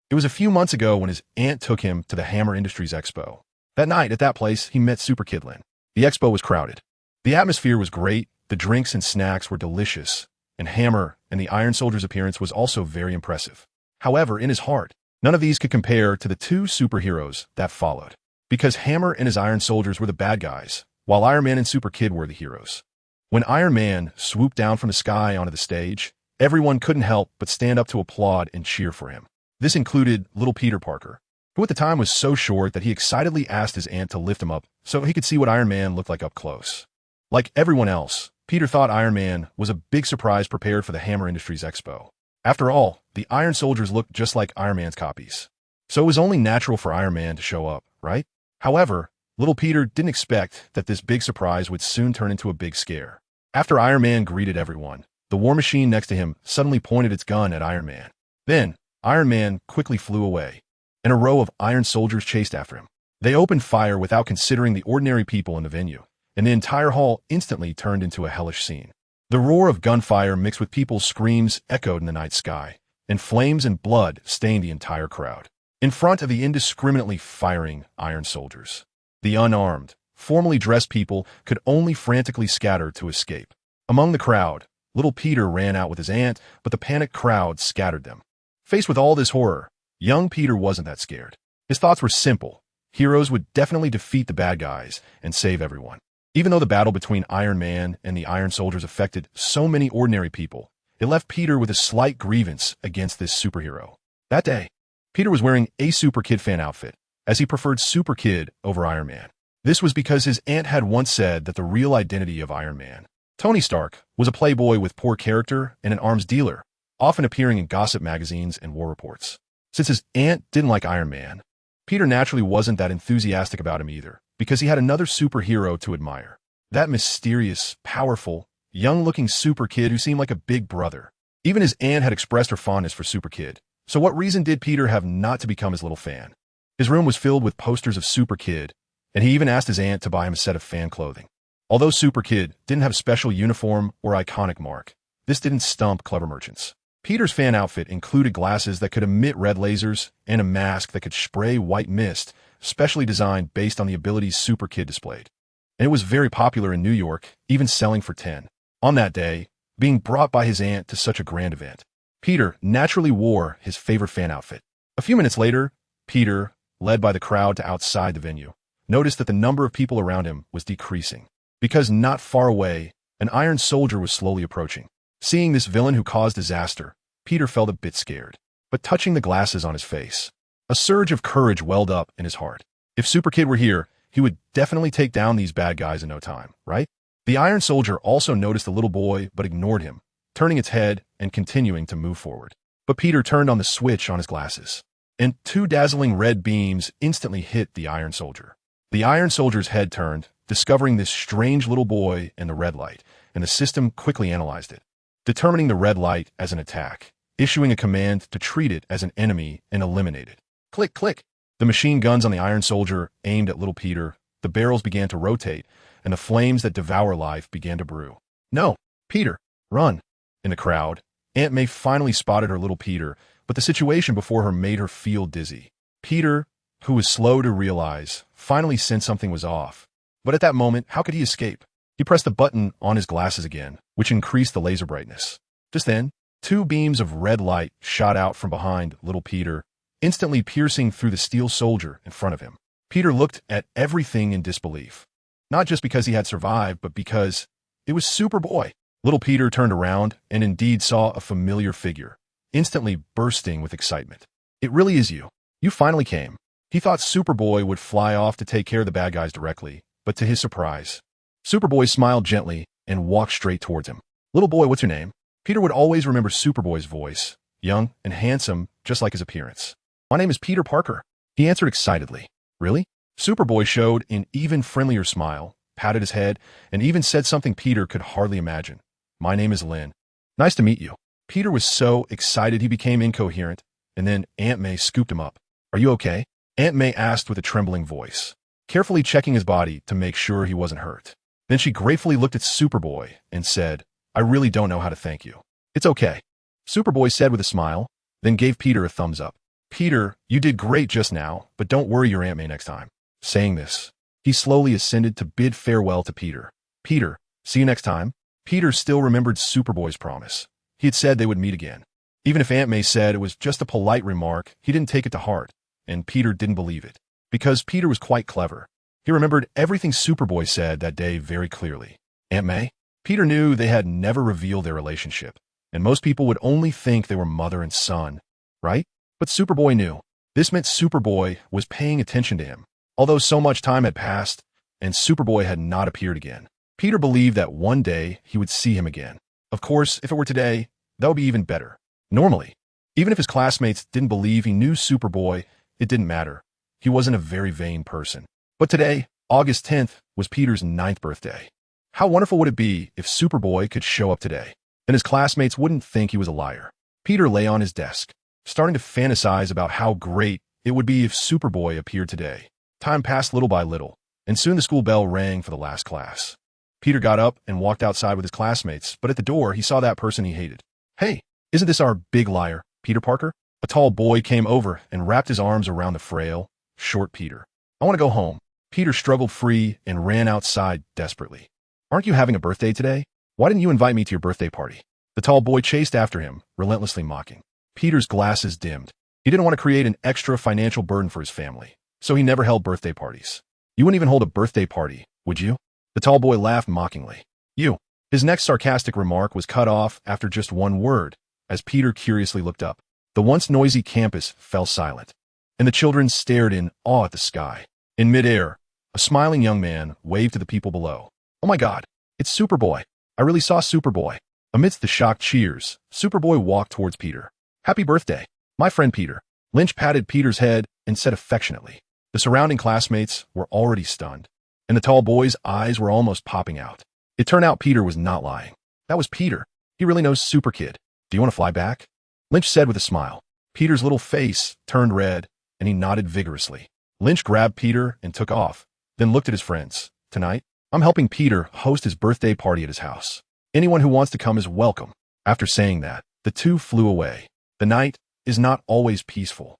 It was a few months ago when his aunt took him to the Hammer Industries Expo. That night at that place, he met Super Kidlin. The expo was crowded. The atmosphere was great, the drinks and snacks were delicious, and Hammer and the Iron Soldier's appearance was also very impressive. However, in his heart, none of these could compare to the two superheroes that followed. Because Hammer and his Iron Soldiers were the bad guys, while Iron Man and Super Kid were the heroes. When Iron Man swooped down from the sky onto the stage, everyone couldn't help but stand up to applaud and cheer for him. This included little Peter Parker, who at the time was so short that he excitedly asked his aunt to lift him up so he could see what Iron Man looked like up close. Like everyone else, Peter thought Iron Man was a big surprise prepared for the Hammer Industries Expo. After all, the Iron Soldiers looked just like Iron Man's copies. So it was only natural for Iron Man to show up, right? However, little Peter didn't expect that this big surprise would soon turn into a big scare. After Iron Man greeted everyone, the war machine next to him suddenly pointed its gun at Iron Man. Then, Iron Man quickly flew away, and a row of Iron Soldiers chased after him. They opened fire without considering the ordinary people in the venue, and the entire hall instantly turned into a hellish scene. The roar of gunfire mixed with people's screams echoed in the night sky, and flames and blood stained the entire crowd. In front of the indiscriminately firing Iron Soldiers, the unarmed, formally dressed people could only frantically scatter to escape. Among the crowd, little Peter ran out with his aunt, but the panicked crowd scattered them. Faced with all this horror, young Peter wasn't that scared. His thoughts were simple. Heroes would definitely defeat the bad guys and save everyone. Even though the battle between Iron Man and the Iron Soldiers affected so many ordinary people, it left Peter with a slight grievance against this superhero. That day, Peter was wearing a Super Kid fan outfit, as he preferred Super Kid over Iron Man. This was because his aunt had once said that the real identity of Iron Man, Tony Stark, was a playboy with poor character and an arms dealer, often appearing in gossip magazines and war reports. Since his aunt didn't like Iron Man, Peter naturally wasn't that enthusiastic about him either, because he had another superhero to admire. That mysterious, powerful, young-looking Super Kid who seemed like a big brother. Even his aunt had expressed her fondness for Super Kid, so what reason did Peter have not to become his little fan? His room was filled with posters of Super Kid, and he even asked his aunt to buy him a set of fan clothing. Although Super Kid didn't have a special uniform or iconic mark, this didn't stump clever merchants. Peter's fan outfit included glasses that could emit red lasers and a mask that could spray white mist, specially designed based on the abilities Super Kid displayed. And it was very popular in New York, even selling for 10. On that day, being brought by his aunt to such a grand event, Peter naturally wore his favorite fan outfit. A few minutes later, Peter, led by the crowd to outside the venue, noticed that the number of people around him was decreasing, because not far away, an Iron Soldier was slowly approaching. Seeing this villain who caused disaster, Peter felt a bit scared. But touching the glasses on his face, a surge of courage welled up in his heart. If Super Kid were here, he would definitely take down these bad guys in no time, right? The Iron Soldier also noticed the little boy but ignored him, turning its head and continuing to move forward. But Peter turned on the switch on his glasses, and two dazzling red beams instantly hit the Iron Soldier. The Iron Soldier's head turned, discovering this strange little boy in the red light, and the system quickly analyzed it, determining the red light as an attack, issuing a command to treat it as an enemy and eliminate it. Click, click. The machine guns on the Iron Soldier aimed at little Peter, the barrels began to rotate, and the flames that devour life began to brew. No, Peter, run. In the crowd, Aunt May finally spotted her little Peter, but the situation before her made her feel dizzy. Peter, who was slow to realize, finally sensed something was off. But at that moment, how could he escape? He pressed the button on his glasses again, which increased the laser brightness. Just then, two beams of red light shot out from behind little Peter, instantly piercing through the steel soldier in front of him. Peter looked at everything in disbelief. Not just because he had survived, but because it was Superboy. Little Peter turned around and indeed saw a familiar figure, instantly bursting with excitement. It really is you. You finally came. He thought Superboy would fly off to take care of the bad guys directly, but to his surprise, Superboy smiled gently and walked straight towards him. Little boy, what's your name? Peter would always remember Superboy's voice, young and handsome, just like his appearance. My name is Peter Parker, he answered excitedly. Really? Superboy showed an even friendlier smile, patted his head, and even said something Peter could hardly imagine. My name is Lynn. Nice to meet you. Peter was so excited he became incoherent, and then Aunt May scooped him up. Are you okay? Aunt May asked with a trembling voice, carefully checking his body to make sure he wasn't hurt. Then she gratefully looked at Superboy and said, I really don't know how to thank you. It's okay. Superboy said with a smile, then gave Peter a thumbs up. Peter, you did great just now, but don't worry your Aunt May next time. Saying this, he slowly ascended to bid farewell to Peter. Peter, see you next time. Peter still remembered Superboy's promise. He had said they would meet again. Even if Aunt May said it was just a polite remark, he didn't take it to heart, and Peter didn't believe it. Because Peter was quite clever. He remembered everything Superboy said that day very clearly. Aunt May? Peter knew they had never revealed their relationship, and most people would only think they were mother and son, right? But Superboy knew. This meant Superboy was paying attention to him, although so much time had passed and Superboy had not appeared again. Peter believed that one day he would see him again. Of course, if it were today, that would be even better. Normally, even if his classmates didn't believe he knew Superboy, it didn't matter. He wasn't a very vain person. But today, August 10th, was Peter's 9th birthday. How wonderful would it be if Superboy could show up today? Then his classmates wouldn't think he was a liar. Peter lay on his desk, starting to fantasize about how great it would be if Superboy appeared today. Time passed little by little, and soon the school bell rang for the last class. Peter got up and walked outside with his classmates, but at the door he saw that person he hated. "Hey, isn't this our big liar, Peter Parker?" A tall boy came over and wrapped his arms around the frail, short Peter. "I want to go home." Peter struggled free and ran outside desperately. "Aren't you having a birthday today? Why didn't you invite me to your birthday party?" The tall boy chased after him, relentlessly mocking. Peter's glasses dimmed. He didn't want to create an extra financial burden for his family, so he never held birthday parties. "You wouldn't even hold a birthday party, would you?" The tall boy laughed mockingly. "You." His next sarcastic remark was cut off after just one word, as Peter curiously looked up. The once noisy campus fell silent, and the children stared in awe at the sky. In midair, a smiling young man waved to the people below. "Oh my God, it's Superboy. I really saw Superboy." Amidst the shocked cheers, Superboy walked towards Peter. "Happy birthday, my friend Peter." Lynch patted Peter's head and said affectionately. The surrounding classmates were already stunned, and the tall boy's eyes were almost popping out. It turned out Peter was not lying. That was Peter. He really knows Super Kid. "Do you want to fly back?" Lynch said with a smile. Peter's little face turned red, and he nodded vigorously. Lynch grabbed Peter and took off, then looked at his friends. "Tonight, I'm helping Peter host his birthday party at his house. Anyone who wants to come is welcome." After saying that, the two flew away. The night is not always peaceful,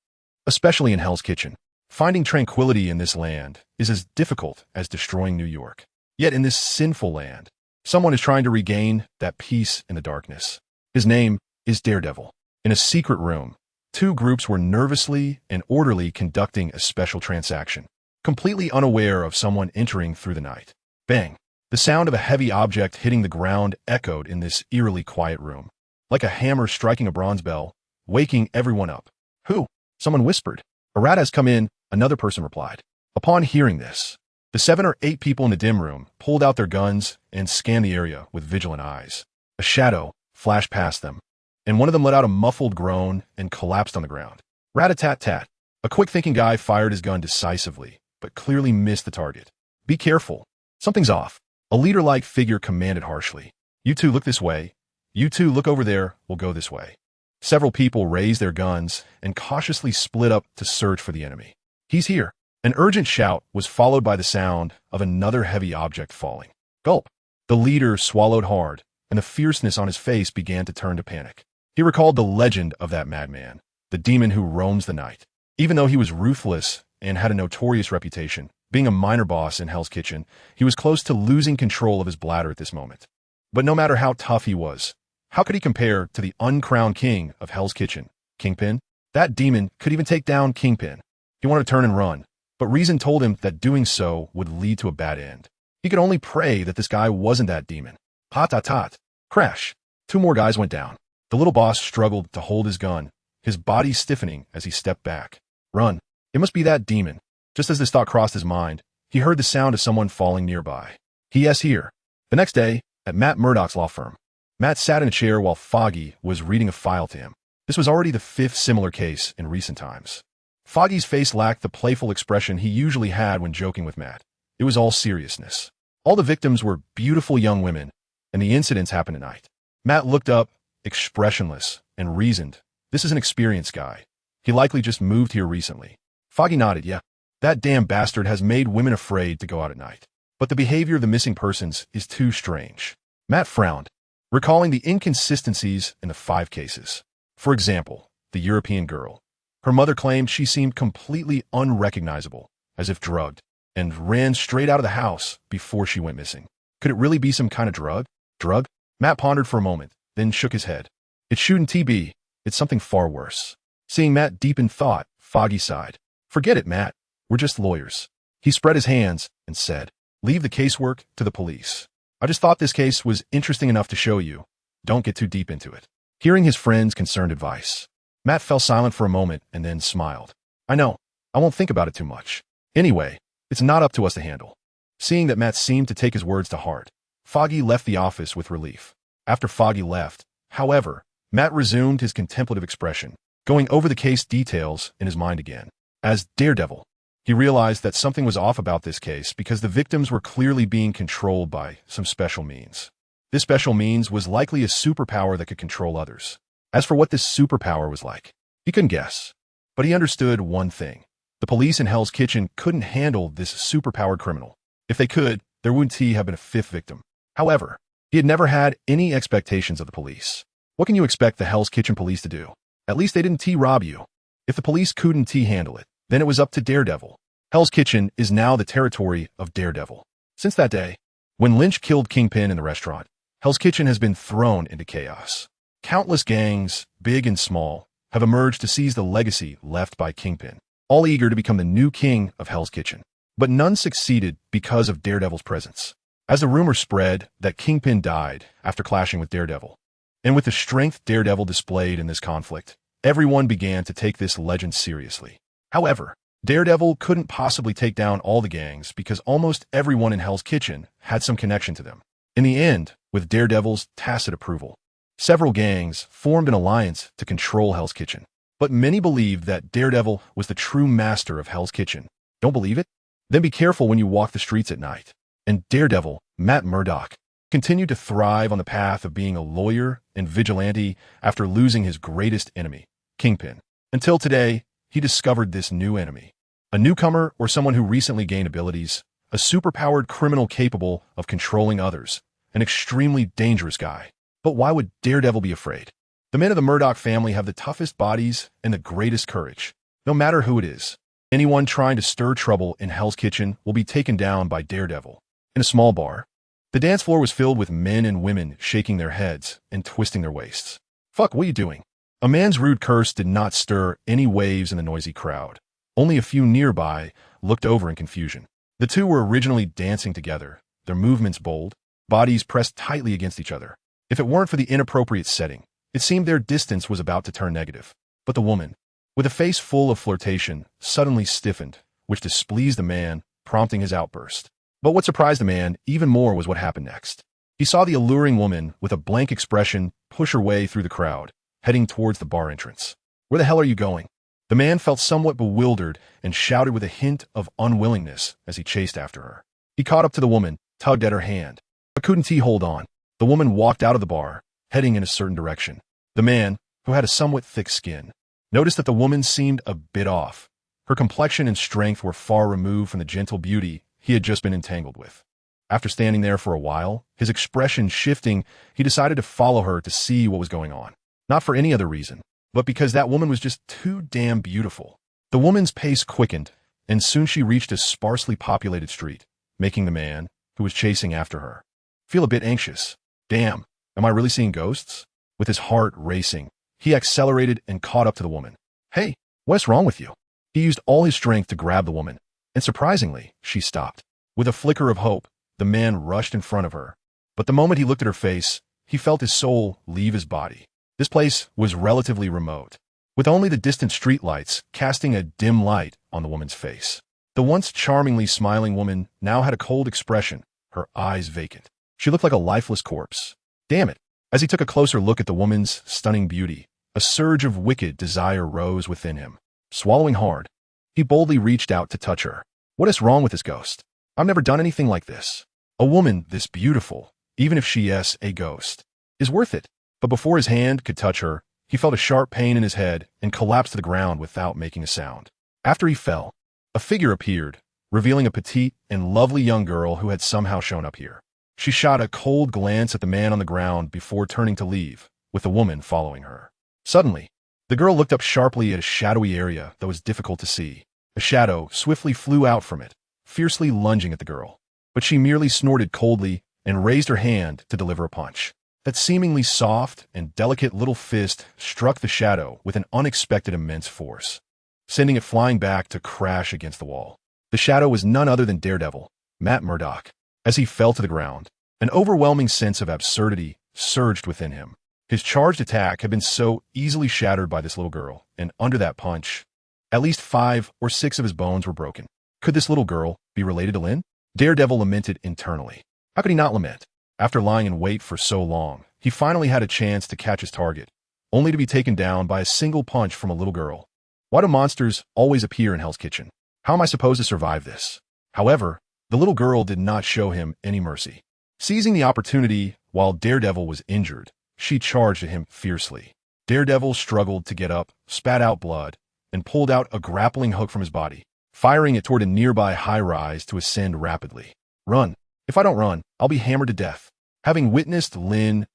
especially in Hell's Kitchen. Finding tranquility in this land is as difficult as destroying New York. Yet in this sinful land, someone is trying to regain that peace in the darkness. His name is Daredevil. In a secret room, two groups were nervously and orderly conducting a special transaction, completely unaware of someone entering through the night. Bang! The sound of a heavy object hitting the ground echoed in this eerily quiet room, like a hammer striking a bronze bell, waking everyone up. "Who?" someone whispered. "A rat has come in," another person replied. Upon hearing this, the 7 or 8 people in the dim room pulled out their guns and scanned the area with vigilant eyes. A shadow flashed past them, and one of them let out a muffled groan and collapsed on the ground. Rat-a-tat-tat. A quick-thinking guy fired his gun decisively, but clearly missed the target. "Be careful. Something's off." A leader-like figure commanded harshly. "You two look this way. You two look over there. We'll go this way." Several people raised their guns and cautiously split up to search for the enemy. "He's here." An urgent shout was followed by the sound of another heavy object falling. Gulp. The leader swallowed hard, and the fierceness on his face began to turn to panic. He recalled the legend of that madman, the demon who roams the night. Even though he was ruthless and had a notorious reputation, being a minor boss in Hell's Kitchen, he was close to losing control of his bladder at this moment. But no matter how tough he was, how could he compare to the uncrowned king of Hell's Kitchen, Kingpin? That demon could even take down Kingpin. He wanted to turn and run, but reason told him that doing so would lead to a bad end. He could only pray that this guy wasn't that demon. Tot-tot-tot. Crash. 2 more guys went down. The little boss struggled to hold his gun, his body stiffening as he stepped back. Run. It must be that demon. Just as this thought crossed his mind, he heard the sound of someone falling nearby. He.S. here. The next day, at Matt Murdock's law firm, Matt sat in a chair while Foggy was reading a file to him. This was already the 5th similar case in recent times. Foggy's face lacked the playful expression he usually had when joking with Matt. It was all seriousness. All the victims were beautiful young women, and the incidents happened at night. Matt looked up, expressionless, and reasoned. This is an experienced guy. He likely just moved here recently. Foggy nodded. Yeah, that damn bastard has made women afraid to go out at night. But the behavior of the missing persons is too strange. Matt frowned, recalling the inconsistencies in the 5 cases. For example, the European girl. Her mother claimed she seemed completely unrecognizable, as if drugged, and ran straight out of the house before she went missing. Could it really be some kind of drug? Drug? Matt pondered for a moment, then shook his head. It shouldn't be. It's something far worse. Seeing Matt deep in thought, Foggy sighed. Forget it, Matt. We're just lawyers. He spread his hands and said, leave the casework to the police. I just thought this case was interesting enough to show you. Don't get too deep into it. Hearing his friend's concerned advice, Matt fell silent for a moment and then smiled. I know. I won't think about it too much. Anyway, it's not up to us to handle. Seeing that Matt seemed to take his words to heart, Foggy left the office with relief. After Foggy left, however, Matt resumed his contemplative expression, going over the case details in his mind again. As Daredevil, he realized that something was off about this case because the victims were clearly being controlled by some special means. This special means was likely a superpower that could control others. As for what this superpower was like, he couldn't guess. But he understood one thing. The police in Hell's Kitchen couldn't handle this superpowered criminal. If they could, there wouldn't have been a fifth victim. However, he had never had any expectations of the police. What can you expect the Hell's Kitchen police to do? At least they didn't rob you. If the police couldn't handle it, then it was up to Daredevil. Hell's Kitchen is now the territory of Daredevil. Since that day, when Lynch killed Kingpin in the restaurant, Hell's Kitchen has been thrown into chaos. Countless gangs, big and small, have emerged to seize the legacy left by Kingpin, all eager to become the new king of Hell's Kitchen. But none succeeded because of Daredevil's presence. As the rumor spread that Kingpin died after clashing with Daredevil, and with the strength Daredevil displayed in this conflict, everyone began to take this legend seriously. However, Daredevil couldn't possibly take down all the gangs because almost everyone in Hell's Kitchen had some connection to them. In the end, with Daredevil's tacit approval, several gangs formed an alliance to control Hell's Kitchen. But many believed that Daredevil was the true master of Hell's Kitchen. Don't believe it? Then be careful when you walk the streets at night. And Daredevil, Matt Murdock, continued to thrive on the path of being a lawyer and vigilante after losing his greatest enemy, Kingpin. Until today, he discovered this new enemy. A newcomer or someone who recently gained abilities, a superpowered criminal capable of controlling others, an extremely dangerous guy. But why would Daredevil be afraid? The men of the Murdock family have the toughest bodies and the greatest courage. No matter who it is, anyone trying to stir trouble in Hell's Kitchen will be taken down by Daredevil. In a small bar, the dance floor was filled with men and women shaking their heads and twisting their waists. Fuck, what are you doing? A man's rude curse did not stir any waves in the noisy crowd. Only a few nearby looked over in confusion. The two were originally dancing together, their movements bold, bodies pressed tightly against each other. If it weren't for the inappropriate setting, it seemed their distance was about to turn negative. But the woman, with a face full of flirtation, suddenly stiffened, which displeased the man, prompting his outburst. But what surprised the man even more was what happened next. He saw the alluring woman with a blank expression push her way through the crowd, heading towards the bar entrance. Where the hell are you going? The man felt somewhat bewildered and shouted with a hint of unwillingness as he chased after her. He caught up to the woman, tugged at her hand. But couldn't he hold on? The woman walked out of the bar, heading in a certain direction. The man, who had a somewhat thick skin, noticed that the woman seemed a bit off. Her complexion and strength were far removed from the gentle beauty he had just been entangled with. After standing there for a while, his expression shifting, he decided to follow her to see what was going on. Not for any other reason, but because that woman was just too damn beautiful. The woman's pace quickened, and soon she reached a sparsely populated street, making the man, who was chasing after her, feel a bit anxious. Damn, am I really seeing ghosts? With his heart racing, he accelerated and caught up to the woman. Hey, what's wrong with you? He used all his strength to grab the woman, and surprisingly, she stopped. With a flicker of hope, the man rushed in front of her. But the moment he looked at her face, he felt his soul leave his body. This place was relatively remote, with only the distant streetlights casting a dim light on the woman's face. The once charmingly smiling woman now had a cold expression, her eyes vacant. She looked like a lifeless corpse. Damn it. As he took a closer look at the woman's stunning beauty, a surge of wicked desire rose within him. Swallowing hard, he boldly reached out to touch her. What is wrong with this ghost? I've never done anything like this. A woman this beautiful, even if she is a ghost, is worth it. But before his hand could touch her, he felt a sharp pain in his head and collapsed to the ground without making a sound. After he fell, a figure appeared, revealing a petite and lovely young girl who had somehow shown up here. She shot a cold glance at the man on the ground before turning to leave, with the woman following her. Suddenly, the girl looked up sharply at a shadowy area that was difficult to see. A shadow swiftly flew out from it, fiercely lunging at the girl. But she merely snorted coldly and raised her hand to deliver a punch. That seemingly soft and delicate little fist struck the shadow with an unexpected immense force, sending it flying back to crash against the wall. The shadow was none other than Daredevil, Matt Murdock. As he fell to the ground, an overwhelming sense of absurdity surged within him. His charged attack had been so easily shattered by this little girl, and under that punch, At least 5 or 6 of his bones were broken. Could this little girl be related to Lynn? Daredevil lamented internally. How could he not lament? After lying in wait for so long, he finally had a chance to catch his target, only to be taken down by a single punch from a little girl. Why do monsters always appear in Hell's Kitchen? How am I supposed to survive this? However, the little girl did not show him any mercy. Seizing the opportunity while Daredevil was injured, she charged at him fiercely. Daredevil struggled to get up, spat out blood, and pulled out a grappling hook from his body, firing it toward a nearby high-rise to ascend rapidly. Run. If I don't run, I'll be hammered to death. Having witnessed Lynn's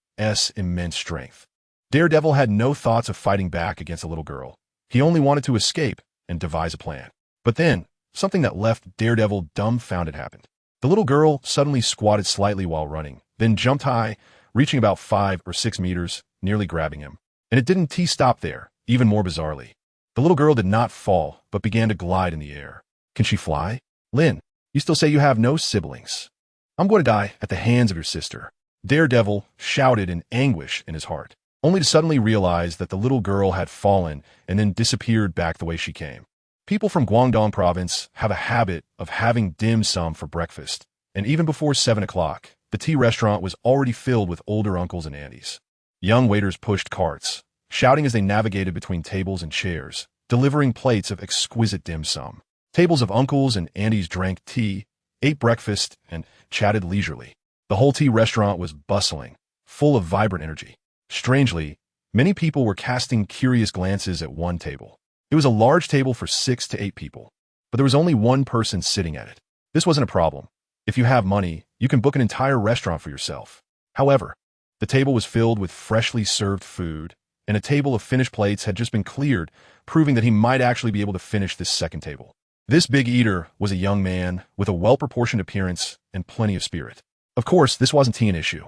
immense strength, Daredevil had no thoughts of fighting back against a little girl. He only wanted to escape and devise a plan. But then, something that left Daredevil dumbfounded happened. The little girl suddenly squatted slightly while running, then jumped high, reaching about 5 or 6 meters, nearly grabbing him. And it didn't stop there, even more bizarrely. The little girl did not fall, but began to glide in the air. Can she fly? Lynn, you still say you have no siblings. I'm going to die at the hands of your sister. Daredevil shouted in anguish in his heart, only to suddenly realize that the little girl had fallen and then disappeared back the way she came. People from Guangdong province have a habit of having dim sum for breakfast, and even before 7 o'clock, the tea restaurant was already filled with older uncles and aunties. Young waiters pushed carts, shouting as they navigated between tables and chairs, delivering plates of exquisite dim sum. Tables of uncles and aunties drank tea, ate breakfast, and chatted leisurely. The whole tea restaurant was bustling, full of vibrant energy. Strangely, many people were casting curious glances at one table. It was a large table for 6 to 8 people, but there was only one person sitting at it. This wasn't a problem. If you have money, you can book an entire restaurant for yourself. However, the table was filled with freshly served food, and a table of finished plates had just been cleared, proving that he might actually be able to finish this second table. This big eater was a young man with a well-proportioned appearance and plenty of spirit. Of course, this wasn't an issue.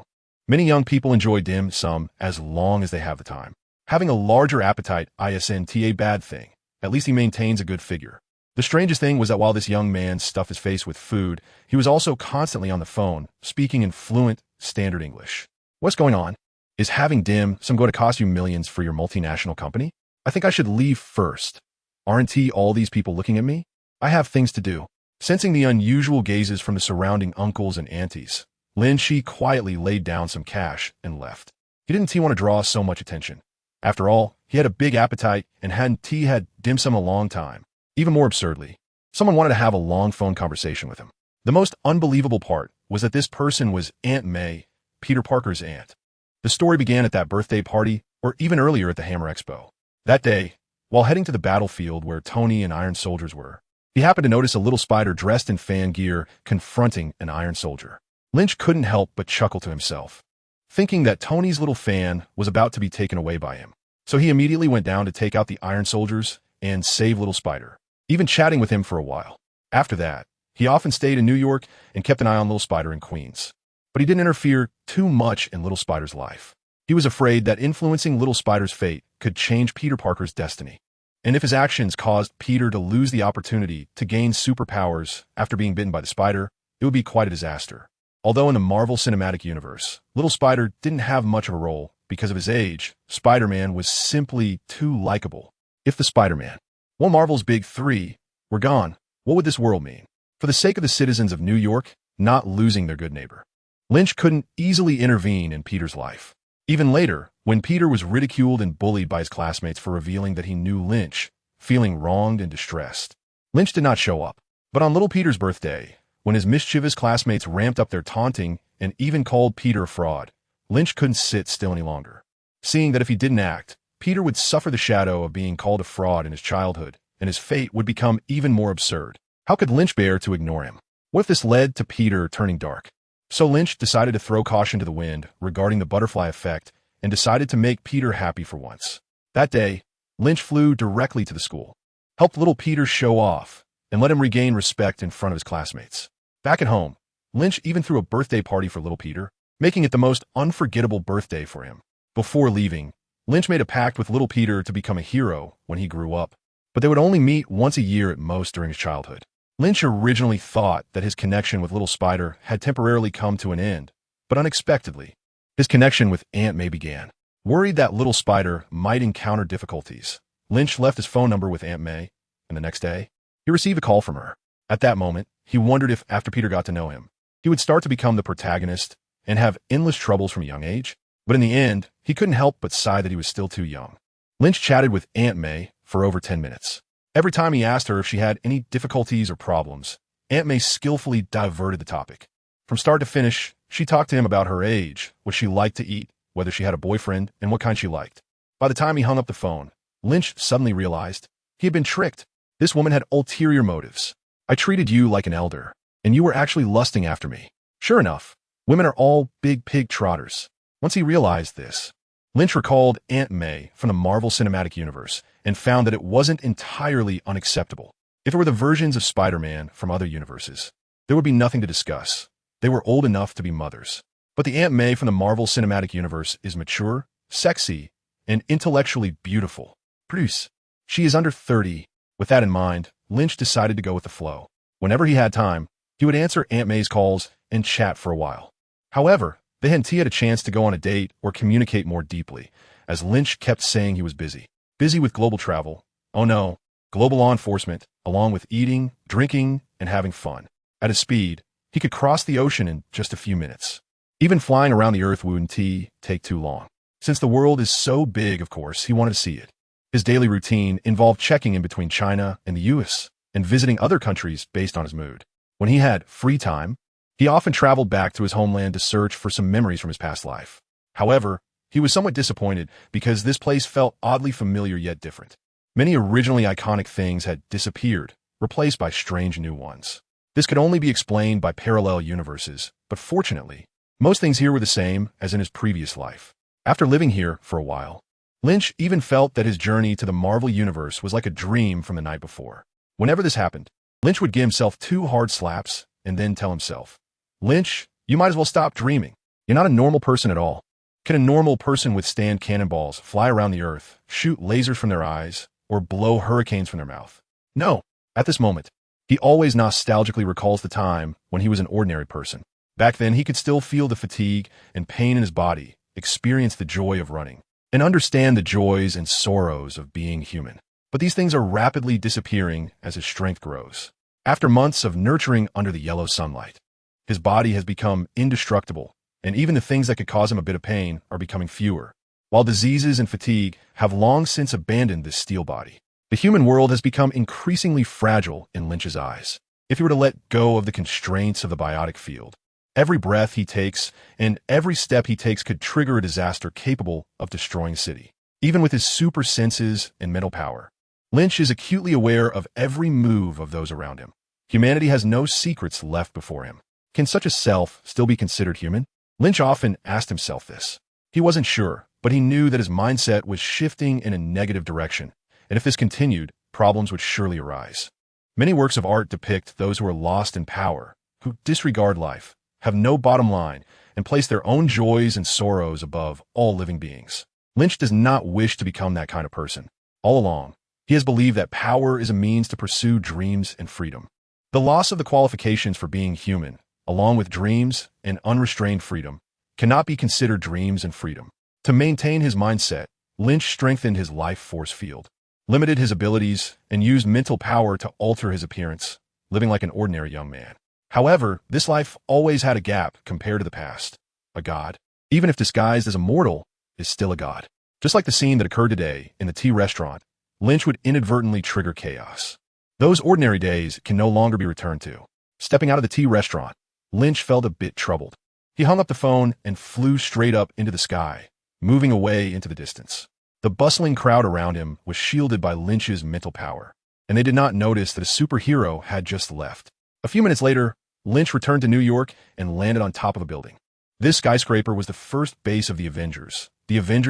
Many young people enjoy dim sum as long as they have the time. Having a larger appetite isn't a bad thing. At least he maintains a good figure. The strangest thing was that while this young man stuffed his face with food, he was also constantly on the phone, speaking in fluent, standard English. What's going on? Is having dim sum going to cost you millions for your multinational company? I think I should leave first. Aren't all these people looking at me? I have things to do. Sensing the unusual gazes from the surrounding uncles and aunties, Lynch Fei quietly laid down some cash and left. He didn't want to draw so much attention. After all, he had a big appetite and hadn't had dim sum a long time. Even more absurdly, someone wanted to have a long phone conversation with him. The most unbelievable part was that this person was Aunt May, Peter Parker's aunt. The story began at that birthday party, or even earlier at the Hammer Expo. That day, while heading to the battlefield where Tony and Iron Soldiers were, he happened to notice a little spider dressed in fan gear confronting an Iron Soldier. Lynch couldn't help but chuckle to himself, thinking that Tony's little fan was about to be taken away by him. So he immediately went down to take out the Iron Soldiers and save little Spider, even chatting with him for a while. After that, he often stayed in New York and kept an eye on little Spider in Queens. But he didn't interfere too much in little Spider's life. He was afraid that influencing little Spider's fate could change Peter Parker's destiny. And if his actions caused Peter to lose the opportunity to gain superpowers after being bitten by the spider, it would be quite a disaster. Although in the Marvel Cinematic Universe, little Spider didn't have much of a role because of his age, Spider-Man was simply too likable. If the Spider-Man, one Marvel's big three, were gone, what would this world mean? For the sake of the citizens of New York not losing their good neighbor, Lynch couldn't easily intervene in Peter's life. Even later, when Peter was ridiculed and bullied by his classmates for revealing that he knew Lynch, feeling wronged and distressed, Lynch did not show up. But on little Peter's birthday, when his mischievous classmates ramped up their taunting and even called Peter a fraud, Lynch couldn't sit still any longer. Seeing that if he didn't act, Peter would suffer the shadow of being called a fraud in his childhood, and his fate would become even more absurd. How could Lynch bear to ignore him? What if this led to Peter turning dark? So Lynch decided to throw caution to the wind regarding the butterfly effect and decided to make Peter happy for once. That day, Lynch flew directly to the school, helped little Peter show off, and let him regain respect in front of his classmates. Back at home, Lynch even threw a birthday party for little Peter, making it the most unforgettable birthday for him. Before leaving, Lynch made a pact with little Peter to become a hero when he grew up, but they would only meet once a year at most during his childhood. Lynch originally thought that his connection with little Spider had temporarily come to an end, but unexpectedly, his connection with Aunt May began. Worried that little Spider might encounter difficulties, Lynch left his phone number with Aunt May And the next day, he received a call from her. At that moment, he wondered if, after Peter got to know him, he would start to become the protagonist and have endless troubles from a young age. But in the end, he couldn't help but sigh that he was still too young. Lynch chatted with Aunt May for over 10 minutes. Every time he asked her if she had any difficulties or problems, Aunt May skillfully diverted the topic. From start to finish, she talked to him about her age, what she liked to eat, whether she had a boyfriend, and what kind she liked. By the time he hung up the phone, Lynch suddenly realized he had been tricked. This woman had ulterior motives. I treated you like an elder, and you were actually lusting after me. Sure enough, women are all big pig trotters. Once he realized this, Lynch recalled Aunt May from the Marvel Cinematic Universe and found that it wasn't entirely unacceptable. If it were the versions of Spider-Man from other universes, there would be nothing to discuss. They were old enough to be mothers. But the Aunt May from the Marvel Cinematic Universe is mature, sexy, and intellectually beautiful. Produce. She is under 30. With that in mind, Lynch decided to go with the flow. Whenever he had time, he would answer Aunt May's calls and chat for a while. However, they hadn't had a chance to go on a date or communicate more deeply, as Lynch kept saying he was busy. Busy with global travel. Oh no, global law enforcement, along with eating, drinking, and having fun. At his speed, he could cross the ocean in just a few minutes. Even flying around the Earth wouldn't take too long. Since the world is so big, of course, he wanted to see it. His daily routine involved checking in between China and the US and visiting other countries based on his mood. When he had free time, he often traveled back to his homeland to search for some memories from his past life. However, he was somewhat disappointed because this place felt oddly familiar yet different. Many originally iconic things had disappeared, replaced by strange new ones. This could only be explained by parallel universes, but fortunately, most things here were the same as in his previous life. After living here for a while, Lynch even felt that his journey to the Marvel Universe was like a dream from the night before. Whenever this happened, Lynch would give himself 2 hard slaps and then tell himself, Lynch, you might as well stop dreaming. You're not a normal person at all. Can a normal person withstand cannonballs, fly around the Earth, shoot lasers from their eyes, or blow hurricanes from their mouth? No. At this moment, he always nostalgically recalls the time when he was an ordinary person. Back then, he could still feel the fatigue and pain in his body, experience the joy of running, and understand the joys and sorrows of being human. But these things are rapidly disappearing as his strength grows. After months of nurturing under the yellow sunlight, his body has become indestructible, and even the things that could cause him a bit of pain are becoming fewer, while diseases and fatigue have long since abandoned this steel body. The human world has become increasingly fragile in Lynch's eyes. If he were to let go of the constraints of the biotic field, every breath he takes and every step he takes could trigger a disaster capable of destroying a city. Even with his super senses and mental power, Lynch is acutely aware of every move of those around him. Humanity has no secrets left before him. Can such a self still be considered human? Lynch often asked himself this. He wasn't sure, but he knew that his mindset was shifting in a negative direction, and if this continued, problems would surely arise. Many works of art depict those who are lost in power, who disregard life, have no bottom line, and place their own joys and sorrows above all living beings. Lynch does not wish to become that kind of person. All along, he has believed that power is a means to pursue dreams and freedom. The loss of the qualifications for being human, along with dreams and unrestrained freedom, cannot be considered dreams and freedom. To maintain his mindset, Lynch strengthened his life force field, limited his abilities, and used mental power to alter his appearance, living like an ordinary young man. However, this life always had a gap compared to the past. A god, even if disguised as a mortal, is still a god. Just like the scene that occurred today in the tea restaurant, Lynch would inadvertently trigger chaos. Those ordinary days can no longer be returned to. Stepping out of the tea restaurant, Lynch felt a bit troubled. He hung up the phone and flew straight up into the sky, moving away into the distance. The bustling crowd around him was shielded by Lynch's mental power, and they did not notice that a superhero had just left. A few minutes later, Lynch returned to New York and landed on top of a building. This skyscraper was the first base of the Avengers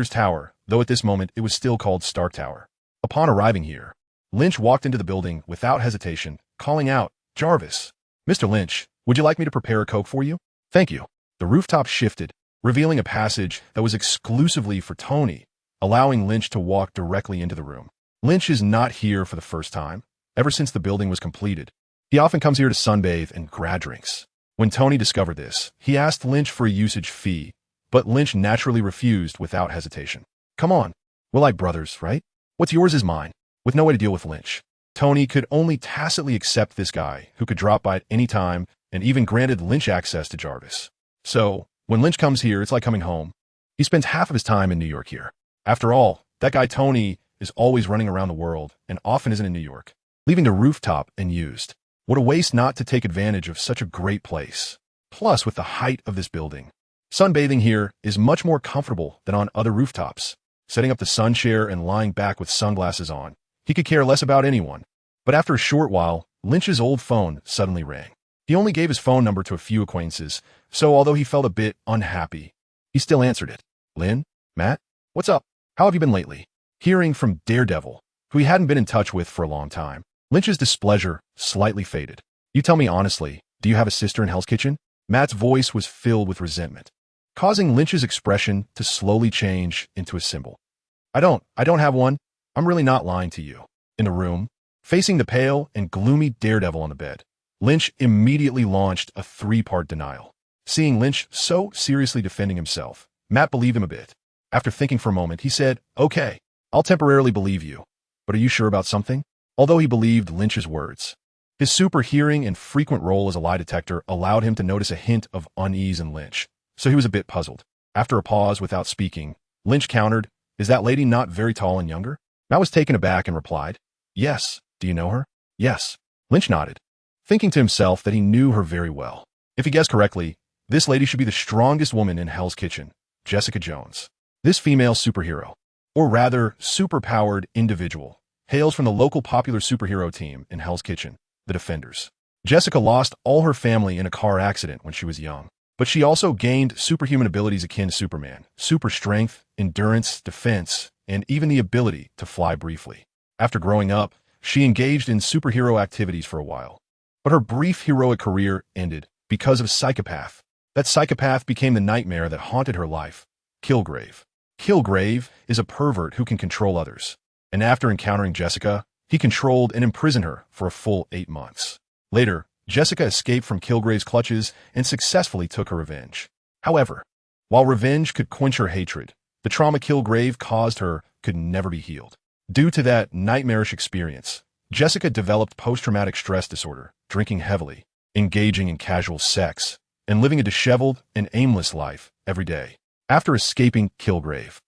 Tower, though at this moment it was still called Stark Tower. Upon arriving here, Lynch walked into the building without hesitation, calling out, "Jarvis, Mr. Lynch, would you like me to prepare a Coke for you?" "Thank you." The rooftop shifted, revealing a passage that was exclusively for Tony, allowing Lynch to walk directly into the room. Lynch is not here for the first time. Ever since the building was completed, he often comes here to sunbathe and grab drinks. When Tony discovered this, he asked Lynch for a usage fee, but Lynch naturally refused without hesitation. "Come on, we're like brothers, right? What's yours is mine." With no way to deal with Lynch, Tony could only tacitly accept this guy who could drop by at any time and even granted Lynch access to Jarvis. So, when Lynch comes here, it's like coming home. He spends half of his time in New York here. After all, that guy Tony is always running around the world and often isn't in New York, leaving the rooftop unused. What a waste not to take advantage of such a great place. Plus, with the height of this building, sunbathing here is much more comfortable than on other rooftops. Setting up the sun chair and lying back with sunglasses on, he could care less about anyone. But after a short while, Lynch's old phone suddenly rang. He only gave his phone number to a few acquaintances, so although he felt a bit unhappy, he still answered it. Lynn? Matt? What's up? How have you been lately? Hearing from Daredevil, who he hadn't been in touch with for a long time, Lynch's displeasure slightly faded. You tell me honestly, do you have a sister in Hell's Kitchen? Matt's voice was filled with resentment, causing Lynch's expression to slowly change into a symbol. I don't have one. I'm really not lying to you. In the room, facing the pale and gloomy Daredevil on the bed, Lynch immediately launched a three-part denial. Seeing Lynch so seriously defending himself, Matt believed him a bit. After thinking for a moment, he said, Okay, I'll temporarily believe you. But are you sure about something? Although he believed Lynch's words, his super hearing and frequent role as a lie detector allowed him to notice a hint of unease in Lynch, so he was a bit puzzled. After a pause without speaking, Lynch countered, Is that lady not very tall and younger? Matt was taken aback and replied, Yes. Do you know her? Yes. Lynch nodded, thinking to himself that he knew her very well. If he guessed correctly, this lady should be the strongest woman in Hell's Kitchen, Jessica Jones. This female superhero, or rather superpowered individual, hails from the local popular superhero team in Hell's Kitchen, the Defenders. Jessica lost all her family in a car accident when she was young, but she also gained superhuman abilities akin to Superman, super strength, endurance, defense, and even the ability to fly briefly. After growing up, she engaged in superhero activities for a while, but her brief heroic career ended because of a psychopath. That psychopath became the nightmare that haunted her life, Kilgrave. Kilgrave is a pervert who can control others, and after encountering Jessica, he controlled and imprisoned her for a full 8 months. Later, Jessica escaped from Kilgrave's clutches and successfully took her revenge. However, while revenge could quench her hatred, the trauma Kilgrave caused her could never be healed. Due to that nightmarish experience, Jessica developed post-traumatic stress disorder, drinking heavily, engaging in casual sex, and living a disheveled and aimless life every day. After escaping Kilgrave,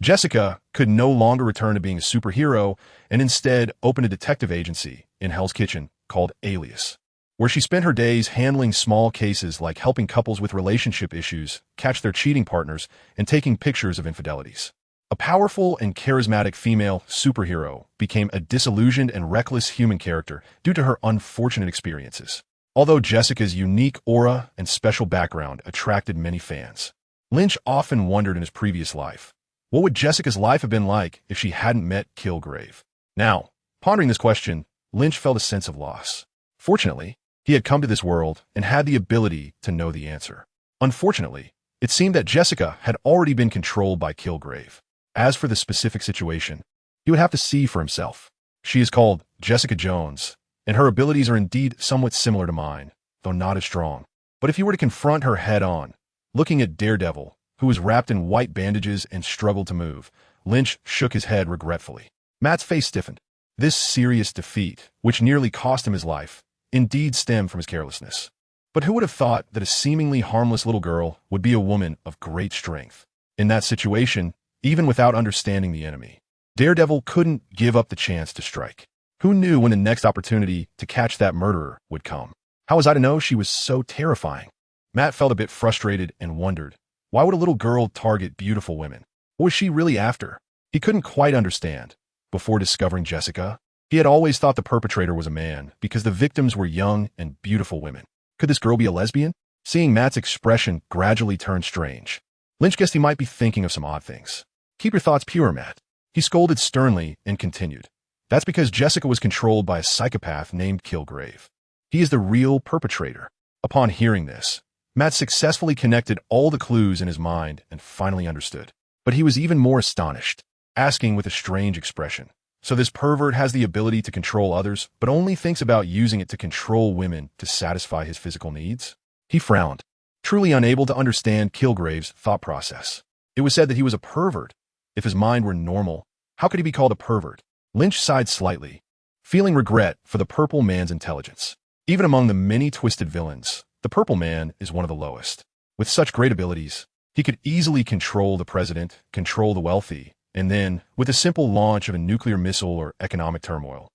Jessica could no longer return to being a superhero and instead opened a detective agency in Hell's Kitchen called Alias, where she spent her days handling small cases like helping couples with relationship issues catch their cheating partners and taking pictures of infidelities. A powerful and charismatic female superhero became a disillusioned and reckless human character due to her unfortunate experiences. Although Jessica's unique aura and special background attracted many fans, Lynch often wondered in his previous life, what would Jessica's life have been like if she hadn't met Kilgrave? Now, pondering this question, Lynch felt a sense of loss. Fortunately, he had come to this world and had the ability to know the answer. Unfortunately, it seemed that Jessica had already been controlled by Kilgrave. As for the specific situation, he would have to see for himself. She is called Jessica Jones, and her abilities are indeed somewhat similar to mine, though not as strong. But if he were to confront her head-on, looking at Daredevil, who was wrapped in white bandages and struggled to move, Lynch shook his head regretfully. Matt's face stiffened. This serious defeat, which nearly cost him his life, indeed stemmed from his carelessness. But who would have thought that a seemingly harmless little girl would be a woman of great strength? In that situation, even without understanding the enemy, Daredevil couldn't give up the chance to strike. Who knew when the next opportunity to catch that murderer would come? How was I to know she was so terrifying? Matt felt a bit frustrated and wondered, why would a little girl target beautiful women? What was she really after? He couldn't quite understand. Before discovering Jessica, he had always thought the perpetrator was a man because the victims were young and beautiful women. Could this girl be a lesbian? Seeing Matt's expression gradually turn strange, Lynch guessed he might be thinking of some odd things. Keep your thoughts pure, Matt. He scolded sternly and continued. That's because Jessica was controlled by a psychopath named Kilgrave. He is the real perpetrator. Upon hearing this, Matt successfully connected all the clues in his mind and finally understood. But he was even more astonished, asking with a strange expression. So this pervert has the ability to control others, but only thinks about using it to control women to satisfy his physical needs? He frowned, truly unable to understand Kilgrave's thought process. It was said that he was a pervert. If his mind were normal, how could he be called a pervert? Lynch sighed slightly, feeling regret for the Purple Man's intelligence. Even among the many twisted villains, the Purple Man is one of the lowest. With such great abilities, he could easily control the president, control the wealthy, and then, with a simple launch of a nuclear missile or economic turmoil,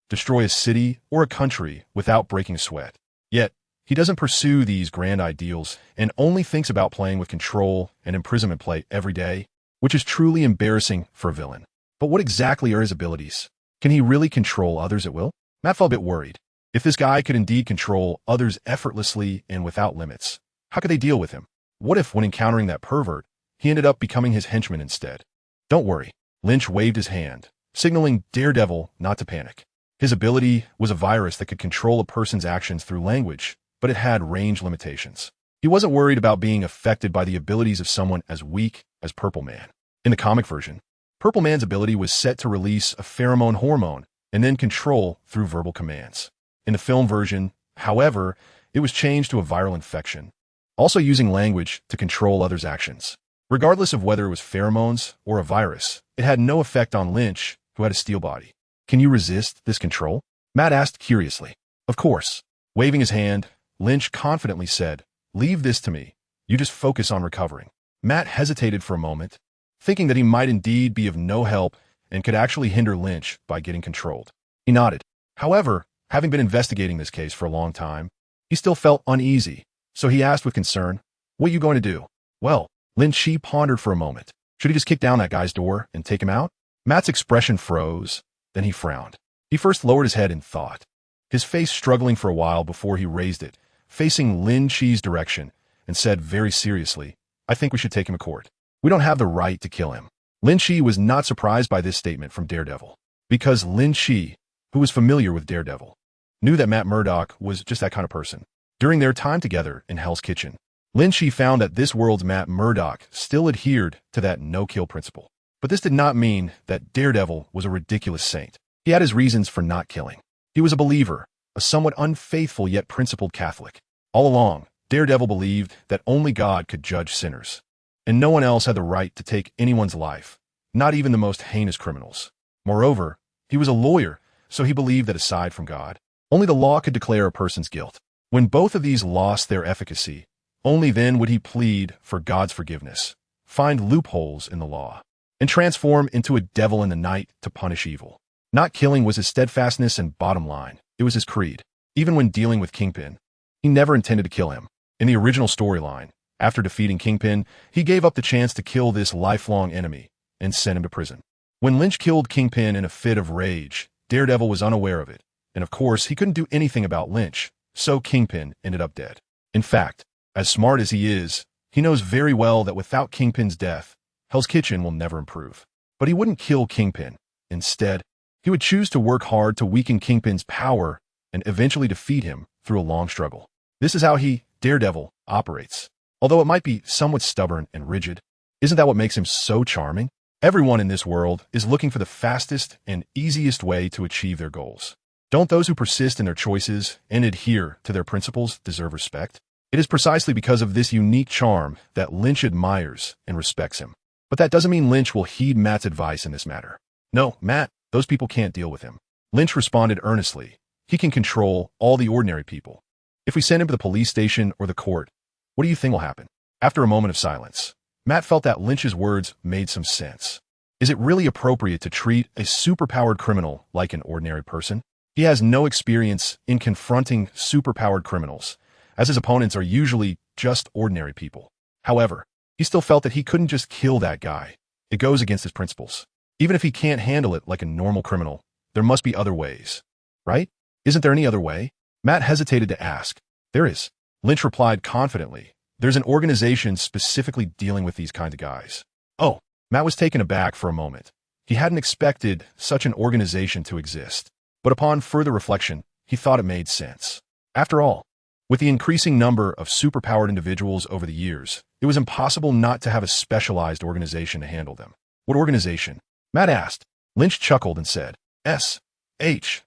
destroy a city or a country without breaking a sweat. Yet, he doesn't pursue these grand ideals and only thinks about playing with control and imprisonment play every day, which is truly embarrassing for a villain. But what exactly are his abilities? Can he really control others at will? Matt felt a bit worried. If this guy could indeed control others effortlessly and without limits, how could they deal with him? What if, when encountering that pervert, he ended up becoming his henchman instead? Don't worry. Lynch waved his hand, signaling Daredevil not to panic. His ability was a virus that could control a person's actions through language, but it had range limitations. He wasn't worried about being affected by the abilities of someone as weak as Purple Man. In the comic version, Purple Man's ability was set to release a pheromone hormone and then control through verbal commands. In the film version, however, it was changed to a viral infection, also using language to control others' actions. Regardless of whether it was pheromones or a virus, it had no effect on Lynch, who had a steel body. Can you resist this control? Matt asked curiously. Of course. Waving his hand, Lynch confidently said, "Leave this to me. You just focus on recovering." Matt hesitated for a moment, thinking that he might indeed be of no help and could actually hinder Lynch by getting controlled. He nodded. However, having been investigating this case for a long time, he still felt uneasy, so he asked with concern, "What are you going to do?" Well, Lynch Fei pondered for a moment. Should he just kick down that guy's door and take him out? Matt's expression froze, then he frowned. He first lowered his head in thought, his face struggling for a while before he raised it, facing Lynch Fei's direction, and said very seriously, "I think we should take him to court. We don't have the right to kill him." Lynch Fei was not surprised by this statement from Daredevil, because Lynch Fei, who was familiar with Daredevil, knew that Matt Murdock was just that kind of person. During their time together in Hell's Kitchen, Lynch Fei found that this world's Matt Murdock still adhered to that no-kill principle. But this did not mean that Daredevil was a ridiculous saint. He had his reasons for not killing. He was a believer, a somewhat unfaithful yet principled Catholic. All along, Daredevil believed that only God could judge sinners, and no one else had the right to take anyone's life, not even the most heinous criminals. Moreover, he was a lawyer, so he believed that aside from God, only the law could declare a person's guilt. When both of these lost their efficacy, only then would he plead for God's forgiveness, find loopholes in the law, and transform into a devil in the night to punish evil. Not killing was his steadfastness and bottom line. It was his creed. Even when dealing with Kingpin, he never intended to kill him. In the original storyline, after defeating Kingpin, he gave up the chance to kill this lifelong enemy and sent him to prison. When Lynch killed Kingpin in a fit of rage, Daredevil was unaware of it, and of course he couldn't do anything about Lynch, so Kingpin ended up dead. In fact, as smart as he is, he knows very well that without Kingpin's death, Hell's Kitchen will never improve. But he wouldn't kill Kingpin. Instead, he would choose to work hard to weaken Kingpin's power and eventually defeat him through a long struggle. This is how he, Daredevil, operates. Although it might be somewhat stubborn and rigid, isn't that what makes him so charming? Everyone in this world is looking for the fastest and easiest way to achieve their goals. Don't those who persist in their choices and adhere to their principles deserve respect? It is precisely because of this unique charm that Lynch admires and respects him. But that doesn't mean Lynch will heed Matt's advice in this matter. No, Matt, those people can't deal with him. Lynch responded earnestly. He can control all the ordinary people. If we send him to the police station or the court, what do you think will happen? After a moment of silence, Matt felt that Lynch's words made some sense. Is it really appropriate to treat a superpowered criminal like an ordinary person? He has no experience in confronting superpowered criminals, as his opponents are usually just ordinary people. However, he still felt that he couldn't just kill that guy. It goes against his principles. Even if he can't handle it like a normal criminal, there must be other ways. Right? Isn't there any other way? Matt hesitated to ask. There is. Lynch replied confidently. There's an organization specifically dealing with these kinds of guys. Oh, Matt was taken aback for a moment. He hadn't expected such an organization to exist. But upon further reflection, he thought it made sense. After all, with the increasing number of superpowered individuals over the years, it was impossible not to have a specialized organization to handle them. What organization? Matt asked. Lynch chuckled and said, SHIELDSHIELD.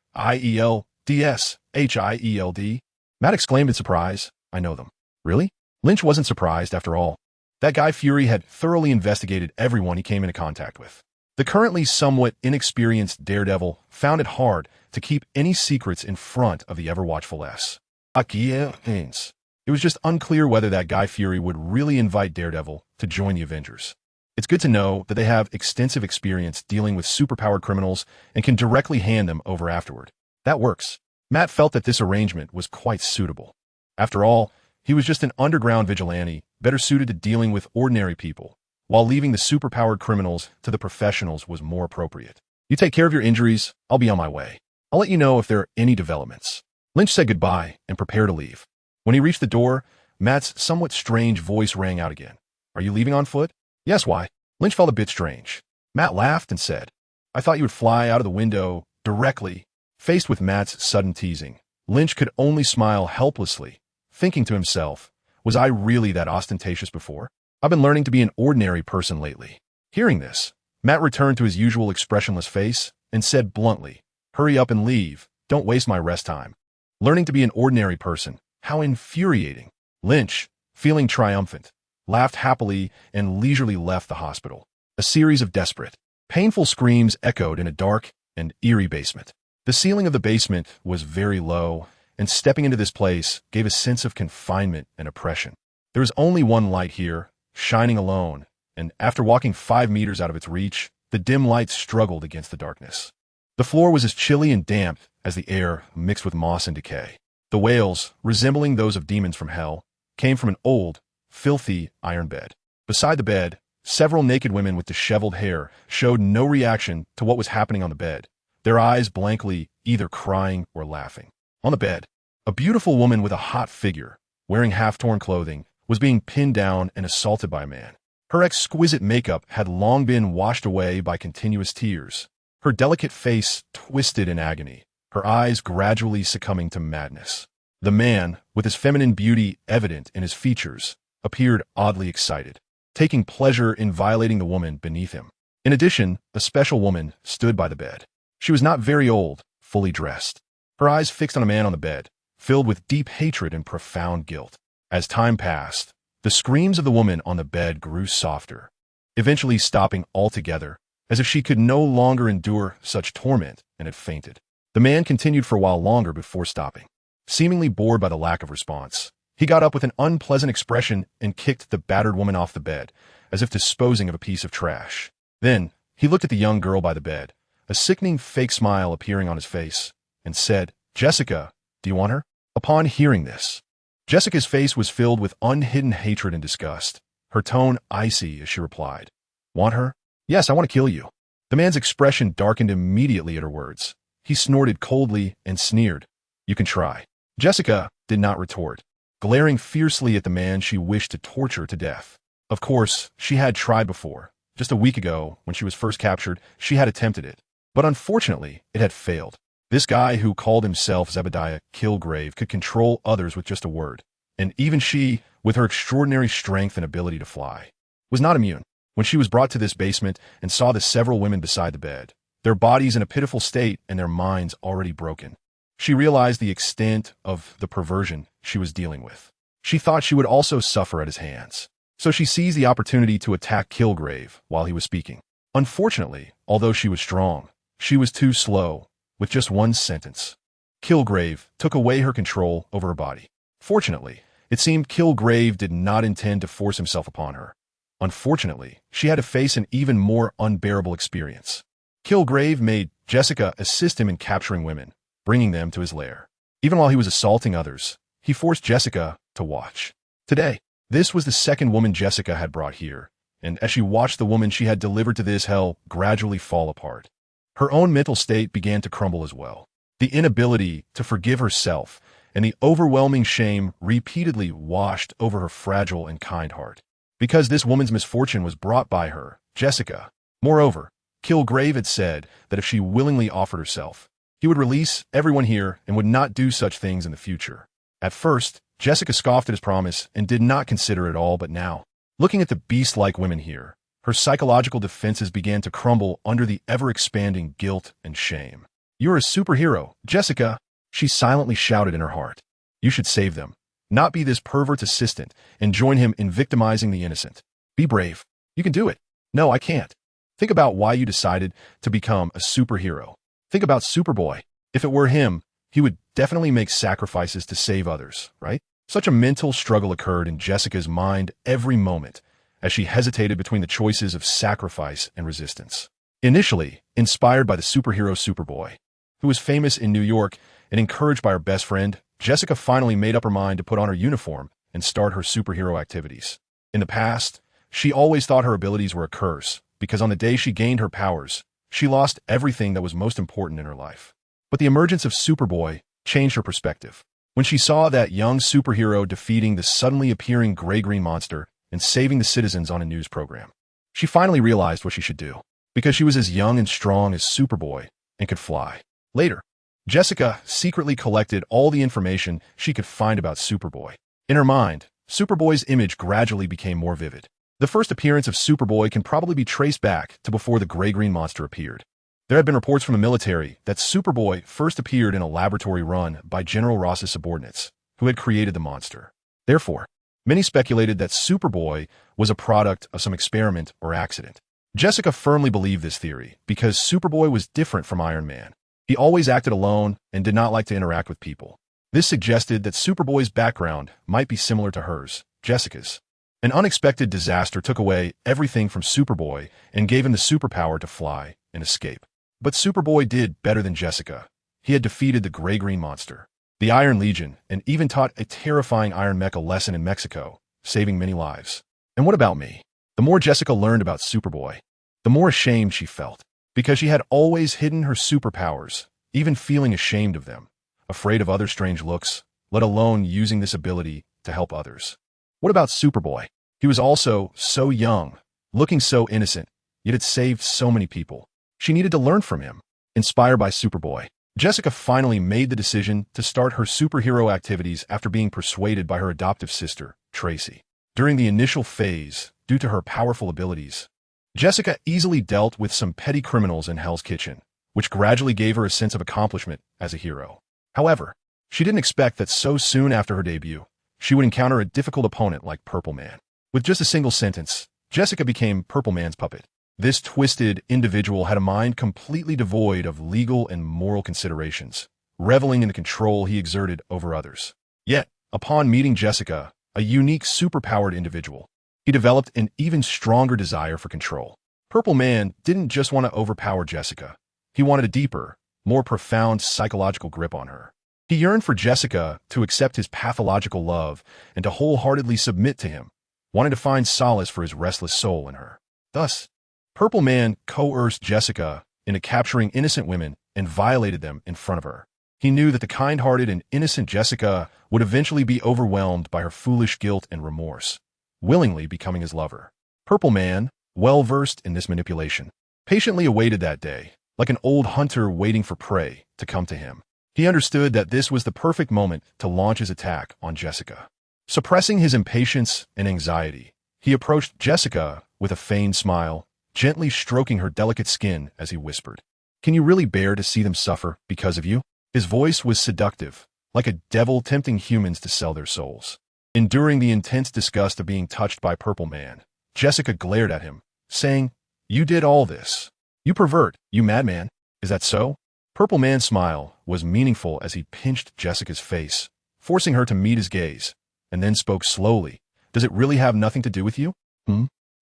Matt exclaimed in surprise, I know them. Really? Lynch wasn't surprised after all. That guy Fury had thoroughly investigated everyone he came into contact with. The currently somewhat inexperienced daredevil found it hard to keep any secrets in front of the ever-watchful S. It was just unclear whether that Guy Fury would really invite Daredevil to join the Avengers. It's good to know that they have extensive experience dealing with superpowered criminals and can directly hand them over afterward. That works. Matt felt that this arrangement was quite suitable. After all, he was just an underground vigilante, better suited to dealing with ordinary people, while leaving the superpowered criminals to the professionals was more appropriate. You take care of your injuries, I'll be on my way. I'll let you know if there are any developments. Lynch said goodbye and prepared to leave. When he reached the door, Matt's somewhat strange voice rang out again. Are you leaving on foot? Yes, why? Lynch felt a bit strange. Matt laughed and said, I thought you would fly out of the window directly. Faced with Matt's sudden teasing, Lynch could only smile helplessly, thinking to himself, was I really that ostentatious before? I've been learning to be an ordinary person lately. Hearing this, Matt returned to his usual expressionless face and said bluntly, hurry up and leave, don't waste my rest time. Learning to be an ordinary person, how infuriating. Lynch, feeling triumphant, laughed happily and leisurely left the hospital. A series of desperate, painful screams echoed in a dark and eerie basement. The ceiling of the basement was very low, and stepping into this place gave a sense of confinement and oppression. There was only one light here, shining alone, and after walking 5 meters out of its reach, the dim light struggled against the darkness. The floor was as chilly and damp as the air mixed with moss and decay. The wails, resembling those of demons from hell, came from an old, filthy iron bed. Beside the bed, several naked women with disheveled hair showed no reaction to what was happening on the bed, their eyes blankly either crying or laughing. On the bed, a beautiful woman with a hot figure, wearing half-torn clothing, was being pinned down and assaulted by a man. Her exquisite makeup had long been washed away by continuous tears, her delicate face twisted in agony, her eyes gradually succumbing to madness. The man, with his feminine beauty evident in his features, appeared oddly excited, taking pleasure in violating the woman beneath him. In addition, a special woman stood by the bed. She was not very old, fully dressed, her eyes fixed on a man on the bed, filled with deep hatred and profound guilt. As time passed, the screams of the woman on the bed grew softer, eventually stopping altogether, as if she could no longer endure such torment and had fainted. The man continued for a while longer before stopping. Seemingly bored by the lack of response, he got up with an unpleasant expression and kicked the battered woman off the bed, as if disposing of a piece of trash. Then, he looked at the young girl by the bed, a sickening fake smile appearing on his face, and said, Jessica, do you want her? Upon hearing this, Jessica's face was filled with unhidden hatred and disgust, her tone icy as she replied, Want her? Yes, I want to kill you. The man's expression darkened immediately at her words. He snorted coldly and sneered, You can try. Jessica did not retort, glaring fiercely at the man she wished to torture to death. Of course, she had tried before. Just a week ago, when she was first captured, she had attempted it. But unfortunately, it had failed. This guy who called himself Zebediah Kilgrave could control others with just a word. And even she, with her extraordinary strength and ability to fly, was not immune. When she was brought to this basement and saw the several women beside the bed, their bodies in a pitiful state and their minds already broken, she realized the extent of the perversion she was dealing with. She thought she would also suffer at his hands. So she seized the opportunity to attack Kilgrave while he was speaking. Unfortunately, although she was strong, she was too slow. With just one sentence, Kilgrave took away her control over her body. Fortunately, it seemed Kilgrave did not intend to force himself upon her. Unfortunately, she had to face an even more unbearable experience. Kilgrave made Jessica assist him in capturing women, bringing them to his lair. Even while he was assaulting others, he forced Jessica to watch. Today, this was the second woman Jessica had brought here, and as she watched the woman she had delivered to this hell gradually fall apart, her own mental state began to crumble as well. The inability to forgive herself and the overwhelming shame repeatedly washed over her fragile and kind heart. Because this woman's misfortune was brought by her, Jessica. Moreover, Kilgrave had said that if she willingly offered herself, he would release everyone here and would not do such things in the future. At first, Jessica scoffed at his promise and did not consider it all, but now, looking at the beast-like women here, her psychological defenses began to crumble under the ever-expanding guilt and shame. You're a superhero, Jessica, she silently shouted in her heart. You should save them, not be this pervert's assistant and join him in victimizing the innocent. Be brave. You can do it. No, I can't. Think about why you decided to become a superhero. Think about Superboy. If it were him, he would definitely make sacrifices to save others, right? Such a mental struggle occurred in Jessica's mind every moment as she hesitated between the choices of sacrifice and resistance. Initially, inspired by the superhero Superboy, who was famous in New York and encouraged by her best friend, Jessica finally made up her mind to put on her uniform and start her superhero activities. In the past, she always thought her abilities were a curse because on the day she gained her powers, she lost everything that was most important in her life. But the emergence of Superboy changed her perspective. When she saw that young superhero defeating the suddenly appearing gray-green monster and saving the citizens on a news program, she finally realized what she should do, because she was as young and strong as Superboy and could fly. Later, Jessica secretly collected all the information she could find about Superboy. In her mind, Superboy's image gradually became more vivid. The first appearance of Superboy can probably be traced back to before the gray-green monster appeared. There had been reports from the military that Superboy first appeared in a laboratory run by General Ross's subordinates, who had created the monster. Therefore, many speculated that Superboy was a product of some experiment or accident. Jessica firmly believed this theory because Superboy was different from Iron Man. He always acted alone and did not like to interact with people. This suggested that Superboy's background might be similar to hers, Jessica's. An unexpected disaster took away everything from Superboy and gave him the superpower to fly and escape. But Superboy did better than Jessica. He had defeated the gray-green monster, the Iron Legion, and even taught a terrifying Iron Mecha lesson in Mexico, saving many lives. And what about me? The more Jessica learned about Superboy, the more ashamed she felt, because she had always hidden her superpowers, even feeling ashamed of them, afraid of other strange looks, let alone using this ability to help others. What about Superboy? He was also so young, looking so innocent, yet had saved so many people. She needed to learn from him. Inspired by Superboy, Jessica finally made the decision to start her superhero activities after being persuaded by her adoptive sister, Tracy. During the initial phase, due to her powerful abilities, Jessica easily dealt with some petty criminals in Hell's Kitchen, which gradually gave her a sense of accomplishment as a hero. However, she didn't expect that so soon after her debut, she would encounter a difficult opponent like Purple Man. With just a single sentence, Jessica became Purple Man's puppet. This twisted individual had a mind completely devoid of legal and moral considerations, reveling in the control he exerted over others. Yet, upon meeting Jessica, a unique superpowered individual, he developed an even stronger desire for control. Purple Man didn't just want to overpower Jessica. He wanted a deeper, more profound psychological grip on her. He yearned for Jessica to accept his pathological love and to wholeheartedly submit to him, wanting to find solace for his restless soul in her. Thus, Purple Man coerced Jessica into capturing innocent women and violated them in front of her. He knew that the kind-hearted and innocent Jessica would eventually be overwhelmed by her foolish guilt and remorse, willingly becoming his lover. Purple Man, well-versed in this manipulation, patiently awaited that day, like an old hunter waiting for prey to come to him. He understood that this was the perfect moment to launch his attack on Jessica. Suppressing his impatience and anxiety, he approached Jessica with a feigned smile, gently stroking her delicate skin as he whispered, "Can you really bear to see them suffer because of you?" His voice was seductive, like a devil tempting humans to sell their souls. Enduring the intense disgust of being touched by Purple Man, Jessica glared at him, saying, "You did all this. You pervert, you madman. Is that so?" Purple Man's smile was meaningful as he pinched Jessica's face, forcing her to meet his gaze, and then spoke slowly. "Does it really have nothing to do with you?"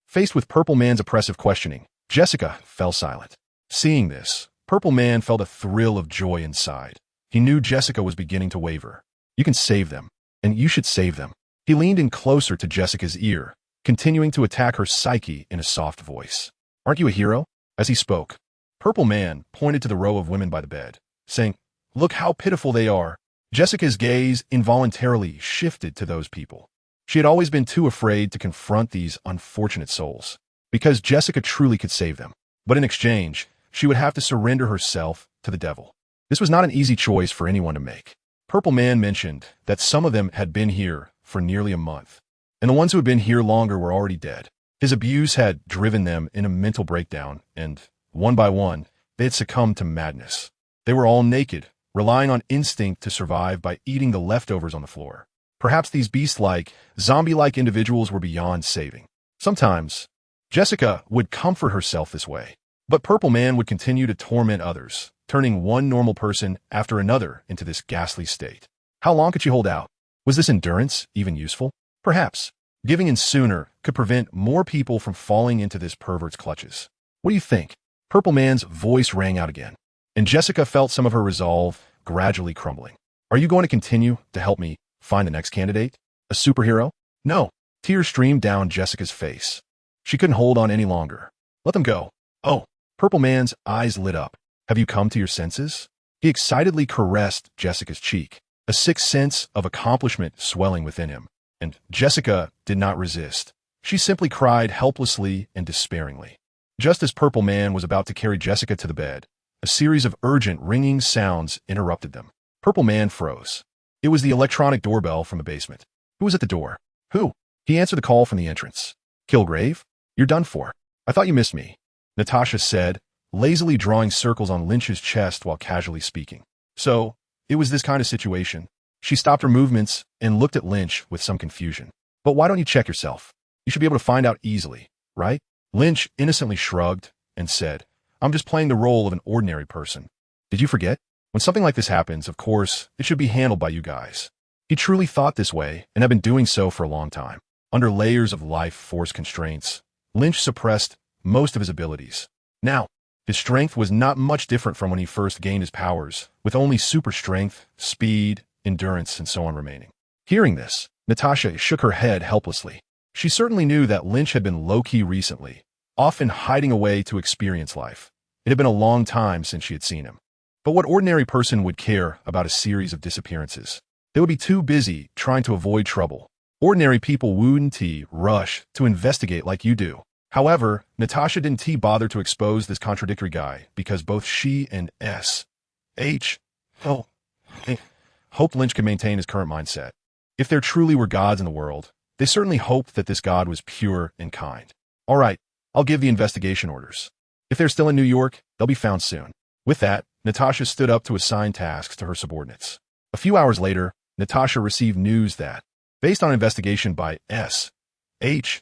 Faced with Purple Man's oppressive questioning, Jessica fell silent. Seeing this, Purple Man felt a thrill of joy inside. He knew Jessica was beginning to waver. "You can save them, and you should save them." He leaned in closer to Jessica's ear, continuing to attack her psyche in a soft voice. "Aren't you a hero?" As he spoke, Purple Man pointed to the row of women by the bed, saying, "Look how pitiful they are." Jessica's gaze involuntarily shifted to those people. She had always been too afraid to confront these unfortunate souls, because Jessica truly could save them. But in exchange, she would have to surrender herself to the devil. This was not an easy choice for anyone to make. Purple Man mentioned that some of them had been here for nearly a month, and the ones who had been here longer were already dead. His abuse had driven them in a mental breakdown, and, one by one, they had succumbed to madness. They were all naked, relying on instinct to survive by eating the leftovers on the floor. Perhaps these beast-like, zombie-like individuals were beyond saving. Sometimes, Jessica would comfort herself this way. But Purple Man would continue to torment others, turning one normal person after another into this ghastly state. How long could she hold out? Was this endurance even useful? Perhaps. Giving in sooner could prevent more people from falling into this pervert's clutches. What do you think? Purple Man's voice rang out again, and Jessica felt some of her resolve gradually crumbling. Are you going to continue to help me find the next candidate? A superhero? No. Tears streamed down Jessica's face. She couldn't hold on any longer. Let them go. Oh. Purple Man's eyes lit up. Have you come to your senses? He excitedly caressed Jessica's cheek, a sixth sense of accomplishment swelling within him. And Jessica did not resist. She simply cried helplessly and despairingly. Just as Purple Man was about to carry Jessica to the bed, a series of urgent, ringing sounds interrupted them. Purple Man froze. It was the electronic doorbell from the basement. Who was at the door? Who? He answered the call from the entrance. Kilgrave? You're done for. I thought you missed me, Natasha said, lazily drawing circles on Lynch's chest while casually speaking. So, it was this kind of situation. She stopped her movements and looked at Lynch with some confusion. But why don't you check yourself? You should be able to find out easily, right? Lynch innocently shrugged and said, I'm just playing the role of an ordinary person. Did you forget? When something like this happens, of course, it should be handled by you guys. He truly thought this way and had been doing so for a long time. Under layers of life force constraints, Lynch suppressed most of his abilities. Now, his strength was not much different from when he first gained his powers, with only super strength, speed, endurance, and so on remaining. Hearing this, Natasha shook her head helplessly. She certainly knew that Lynch had been low-key recently, often hiding away to experience life. It had been a long time since she had seen him. But what ordinary person would care about a series of disappearances? They would be too busy trying to avoid trouble. Ordinary people wouldn't rush to investigate like you do. However, Natasha didn't bother to expose this contradictory guy because both she and S.H. hoped Lynch could maintain his current mindset. If there truly were gods in the world, they certainly hoped that this god was pure and kind. All right, I'll give the investigation orders. If they're still in New York, they'll be found soon. With that, Natasha stood up to assign tasks to her subordinates. A few hours later, Natasha received news that, based on investigation by S.H.I.E.L.D.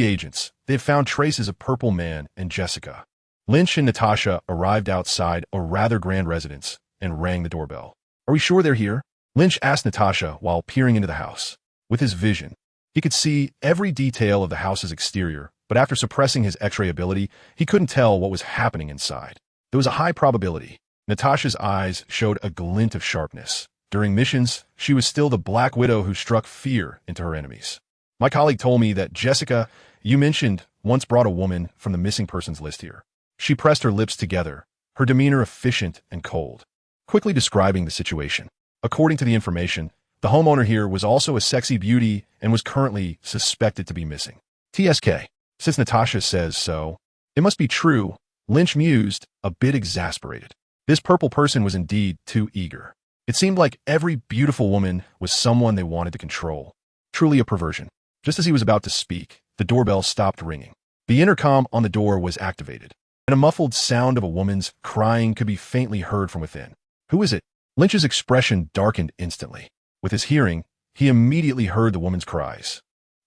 agents, they had found traces of Purple Man and Jessica. Lynch and Natasha arrived outside a rather grand residence and rang the doorbell. Are we sure they're here? Lynch asked Natasha while peering into the house. With his vision, he could see every detail of the house's exterior, but after suppressing his X-ray ability, he couldn't tell what was happening inside. There was a high probability. Natasha's eyes showed a glint of sharpness. During missions, she was still the Black Widow who struck fear into her enemies. My colleague told me that Jessica, you mentioned, once brought a woman from the missing persons list here. She pressed her lips together, her demeanor efficient and cold, quickly describing the situation. According to the information, the homeowner here was also a sexy beauty and was currently suspected to be missing. TSK. Since Natasha says so, it must be true, Lynch mused, a bit exasperated. This purple person was indeed too eager. It seemed like every beautiful woman was someone they wanted to control. Truly a perversion. Just as he was about to speak, the doorbell stopped ringing. The intercom on the door was activated, and a muffled sound of a woman's crying could be faintly heard from within. Who is it? Lynch's expression darkened instantly. With his hearing, he immediately heard the woman's cries.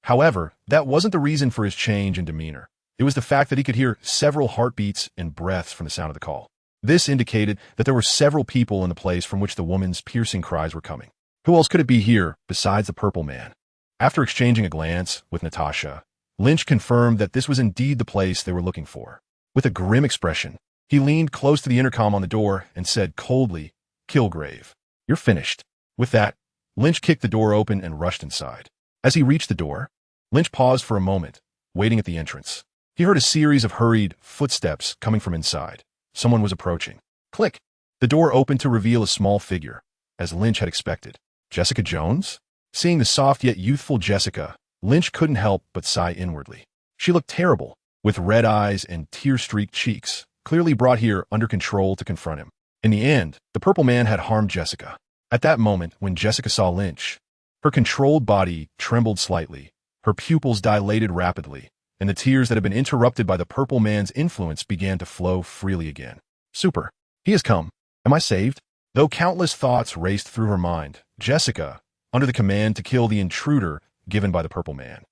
However, that wasn't the reason for his change in demeanor. It was the fact that he could hear several heartbeats and breaths from the sound of the call. This indicated that there were several people in the place from which the woman's piercing cries were coming. Who else could it be here besides the Purple Man? After exchanging a glance with Natasha, Lynch confirmed that this was indeed the place they were looking for. With a grim expression, he leaned close to the intercom on the door and said coldly, Kilgrave, you're finished. With that, Lynch kicked the door open and rushed inside. As he reached the door, Lynch paused for a moment, waiting at the entrance. He heard a series of hurried footsteps coming from inside. Someone was approaching. Click! The door opened to reveal a small figure, as Lynch had expected. Jessica Jones? Seeing the soft yet youthful Jessica, Lynch couldn't help but sigh inwardly. She looked terrible, with red eyes and tear-streaked cheeks, clearly brought here under control to confront him. In the end, the Purple Man had harmed Jessica. At that moment, when Jessica saw Lynch, her controlled body trembled slightly, her pupils dilated rapidly, and the tears that had been interrupted by the Purple Man's influence began to flow freely again. Super. He has come. Am I saved? Though countless thoughts raced through her mind, Jessica, under the command to kill the intruder given by the Purple Man,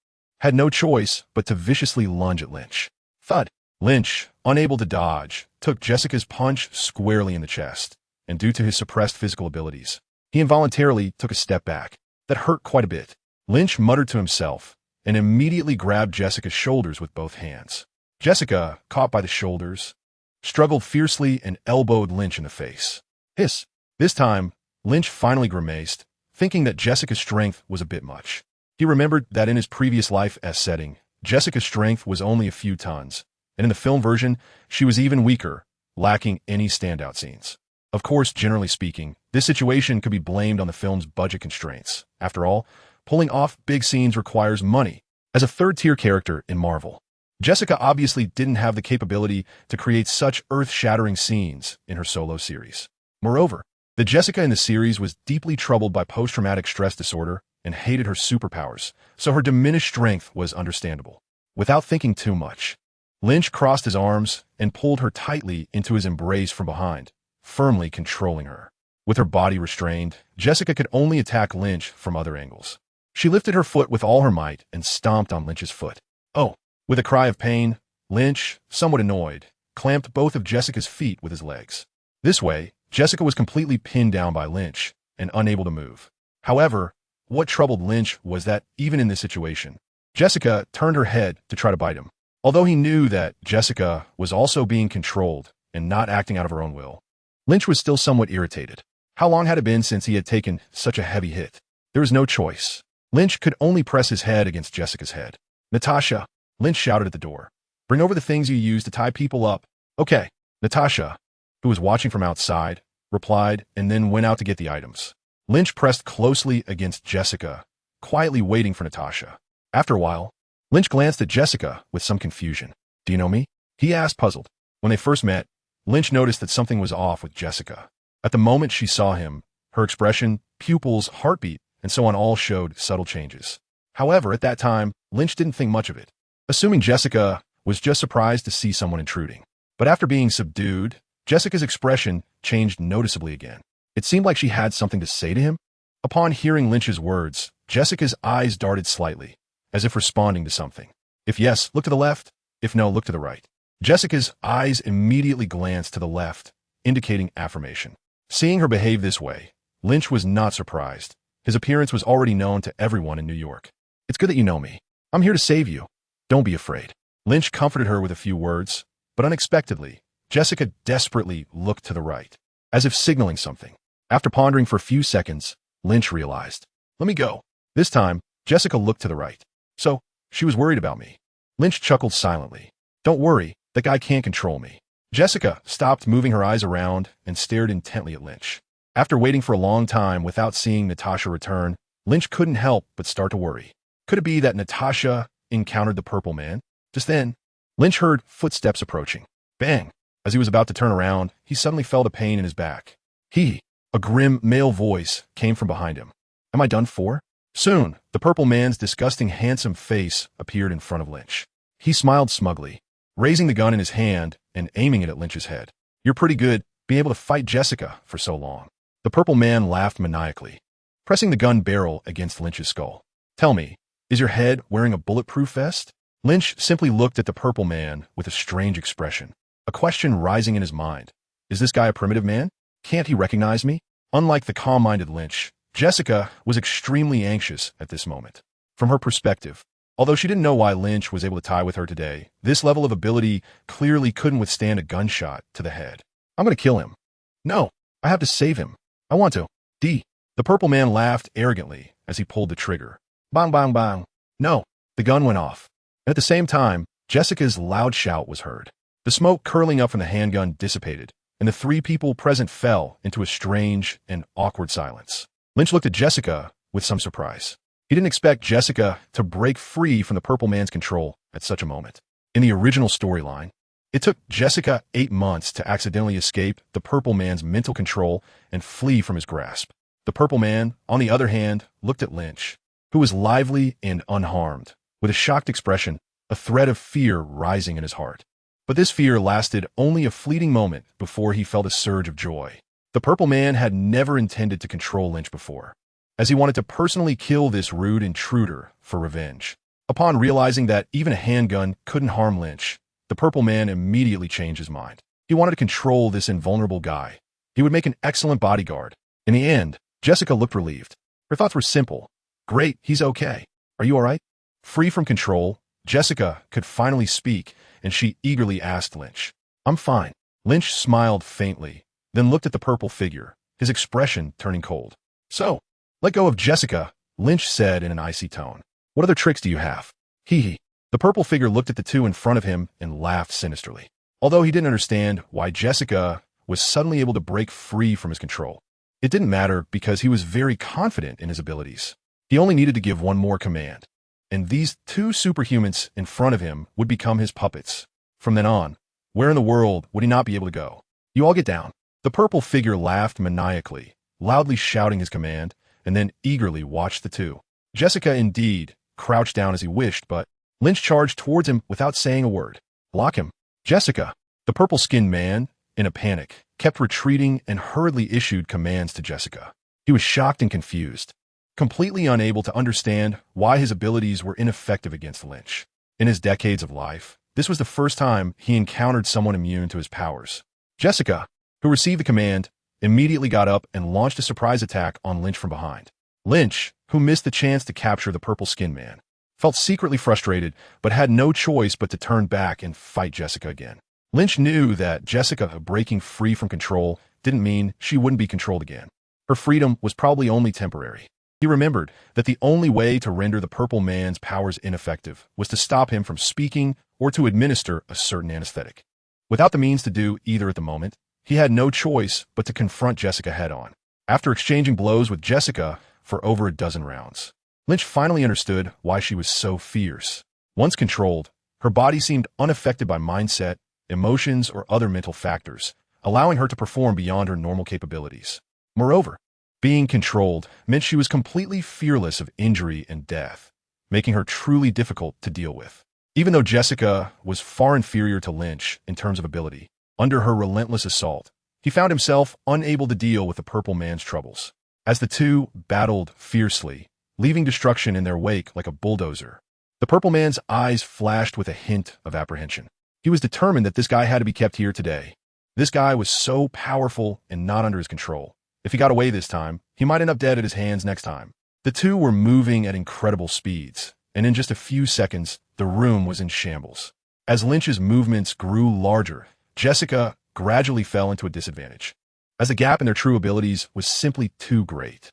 had no choice but to viciously lunge at Lynch. Thud! Lynch, unable to dodge, took Jessica's punch squarely in the chest, and due to his suppressed physical abilities, he involuntarily took a step back. That hurt quite a bit. Lynch muttered to himself and immediately grabbed Jessica's shoulders with both hands. Jessica, caught by the shoulders, struggled fiercely and elbowed Lynch in the face. Hiss! This time, Lynch finally grimaced, thinking that Jessica's strength was a bit much. He remembered that in his previous life as setting, Jessica's strength was only a few tons, and in the film version, she was even weaker, lacking any standout scenes. Of course, generally speaking, this situation could be blamed on the film's budget constraints. After all, pulling off big scenes requires money. As a third-tier character in Marvel, Jessica obviously didn't have the capability to create such earth-shattering scenes in her solo series. Moreover, the Jessica in the series was deeply troubled by post-traumatic stress disorder and hated her superpowers, so her diminished strength was understandable. Without thinking too much, Lynch crossed his arms and pulled her tightly into his embrace from behind, firmly controlling her. With her body restrained, Jessica could only attack Lynch from other angles. She lifted her foot with all her might and stomped on Lynch's foot. Oh! With a cry of pain, Lynch, somewhat annoyed, clamped both of Jessica's feet with his legs. This way, Jessica was completely pinned down by Lynch and unable to move. However, what troubled Lynch was that, even in this situation, Jessica turned her head to try to bite him. Although he knew that Jessica was also being controlled and not acting out of her own will, Lynch was still somewhat irritated. How long had it been since he had taken such a heavy hit? There was no choice. Lynch could only press his head against Jessica's head. Natasha! Lynch shouted at the door. Bring over the things you use to tie people up. Okay. Natasha, who was watching from outside, replied and then went out to get the items. Lynch pressed closely against Jessica, quietly waiting for Natasha. After a while, Lynch glanced at Jessica with some confusion. Do you know me? He asked, puzzled. When they first met, Lynch noticed that something was off with Jessica. At the moment she saw him, her expression, pupils, heartbeat, and so on all showed subtle changes. However, at that time, Lynch didn't think much of it, assuming Jessica was just surprised to see someone intruding. But after being subdued, Jessica's expression changed noticeably again. It seemed like she had something to say to him. Upon hearing Lynch's words, Jessica's eyes darted slightly, as if responding to something. If yes, look to the left. If no, look to the right. Jessica's eyes immediately glanced to the left, indicating affirmation. Seeing her behave this way, Lynch was not surprised. His appearance was already known to everyone in New York. It's good that you know me. I'm here to save you. Don't be afraid. Lynch comforted her with a few words, but unexpectedly, Jessica desperately looked to the right, as if signaling something. After pondering for a few seconds, Lynch realized. Let me go. This time, Jessica looked to the right. So, she was worried about me. Lynch chuckled silently. Don't worry, that guy can't control me. Jessica stopped moving her eyes around and stared intently at Lynch. After waiting for a long time without seeing Natasha return, Lynch couldn't help but start to worry. Could it be that Natasha encountered the Purple Man? Just then, Lynch heard footsteps approaching. Bang! As he was about to turn around, he suddenly felt a pain in his back. A grim male voice came from behind him. Am I done for? Soon, the Purple Man's disgusting handsome face appeared in front of Lynch. He smiled smugly, raising the gun in his hand and aiming it at Lynch's head. You're pretty good, being able to fight Jessica for so long. The Purple Man laughed maniacally, pressing the gun barrel against Lynch's skull. Tell me, is your head wearing a bulletproof vest? Lynch simply looked at the Purple Man with a strange expression, a question rising in his mind. Is this guy a primitive man? Can't he recognize me? Unlike the calm-minded Lynch, Jessica was extremely anxious at this moment. From her perspective, although she didn't know why Lynch was able to tie with her today, this level of ability clearly couldn't withstand a gunshot to the head. I'm going to kill him. No, I have to save him. I want to. The Purple Man laughed arrogantly as he pulled the trigger. Bang, bang, bang. No, the gun went off. And at the same time, Jessica's loud shout was heard. The smoke curling up from the handgun dissipated, and the three people present fell into a strange and awkward silence. Lynch looked at Jessica with some surprise. He didn't expect Jessica to break free from the Purple Man's control at such a moment. In the original storyline, it took Jessica 8 months to accidentally escape the Purple Man's mental control and flee from his grasp. The Purple Man, on the other hand, looked at Lynch, who was lively and unharmed, with a shocked expression, a thread of fear rising in his heart. But this fear lasted only a fleeting moment before he felt a surge of joy. The Purple Man had never intended to control Lynch before, as he wanted to personally kill this rude intruder for revenge. Upon realizing that even a handgun couldn't harm Lynch, the purple man immediately changed his mind. He wanted to control this invulnerable guy. He would make an excellent bodyguard. In the end, Jessica looked relieved. Her thoughts were simple. Great, he's okay. Are you all right? Free from control, Jessica could finally speak, and she eagerly asked Lynch. I'm fine. Lynch smiled faintly, then looked at the purple figure, his expression turning cold. So, let go of Jessica, Lynch said in an icy tone. What other tricks do you have? Hee hee. The purple figure looked at the two in front of him and laughed sinisterly. Although he didn't understand why Jessica was suddenly able to break free from his control. It didn't matter because he was very confident in his abilities. He only needed to give one more command, and these two superhumans in front of him would become his puppets. From then on, where in the world would he not be able to go? You all get down. The purple figure laughed maniacally, loudly shouting his command, and then eagerly watched the two. Jessica, indeed, crouched down as he wished, but Lynch charged towards him without saying a word. Block him. Jessica. The purple-skinned man, in a panic, kept retreating and hurriedly issued commands to Jessica. He was shocked and confused, completely unable to understand why his abilities were ineffective against Lynch. In his decades of life, this was the first time he encountered someone immune to his powers. Jessica, who received the command, immediately got up and launched a surprise attack on Lynch from behind. Lynch, who missed the chance to capture the purple-skinned man, felt secretly frustrated but had no choice but to turn back and fight Jessica again. Lynch knew that Jessica breaking free from control didn't mean she wouldn't be controlled again. Her freedom was probably only temporary. He remembered that the only way to render the purple man's powers ineffective was to stop him from speaking or to administer a certain anesthetic. Without the means to do either at the moment, he had no choice but to confront Jessica head-on. After exchanging blows with Jessica for over a dozen rounds, Lynch finally understood why she was so fierce. Once controlled, her body seemed unaffected by mindset, emotions, or other mental factors, allowing her to perform beyond her normal capabilities. Moreover, being controlled meant she was completely fearless of injury and death, making her truly difficult to deal with. Even though Jessica was far inferior to Lynch in terms of ability, under her relentless assault, he found himself unable to deal with the purple man's troubles. As the two battled fiercely, leaving destruction in their wake like a bulldozer, the purple man's eyes flashed with a hint of apprehension. He was determined that this guy had to be kept here today. This guy was so powerful and not under his control. If he got away this time, he might end up dead at his hands next time. The two were moving at incredible speeds, and in just a few seconds, the room was in shambles. As Lynch's movements grew larger, Jessica gradually fell into a disadvantage, as the gap in their true abilities was simply too great.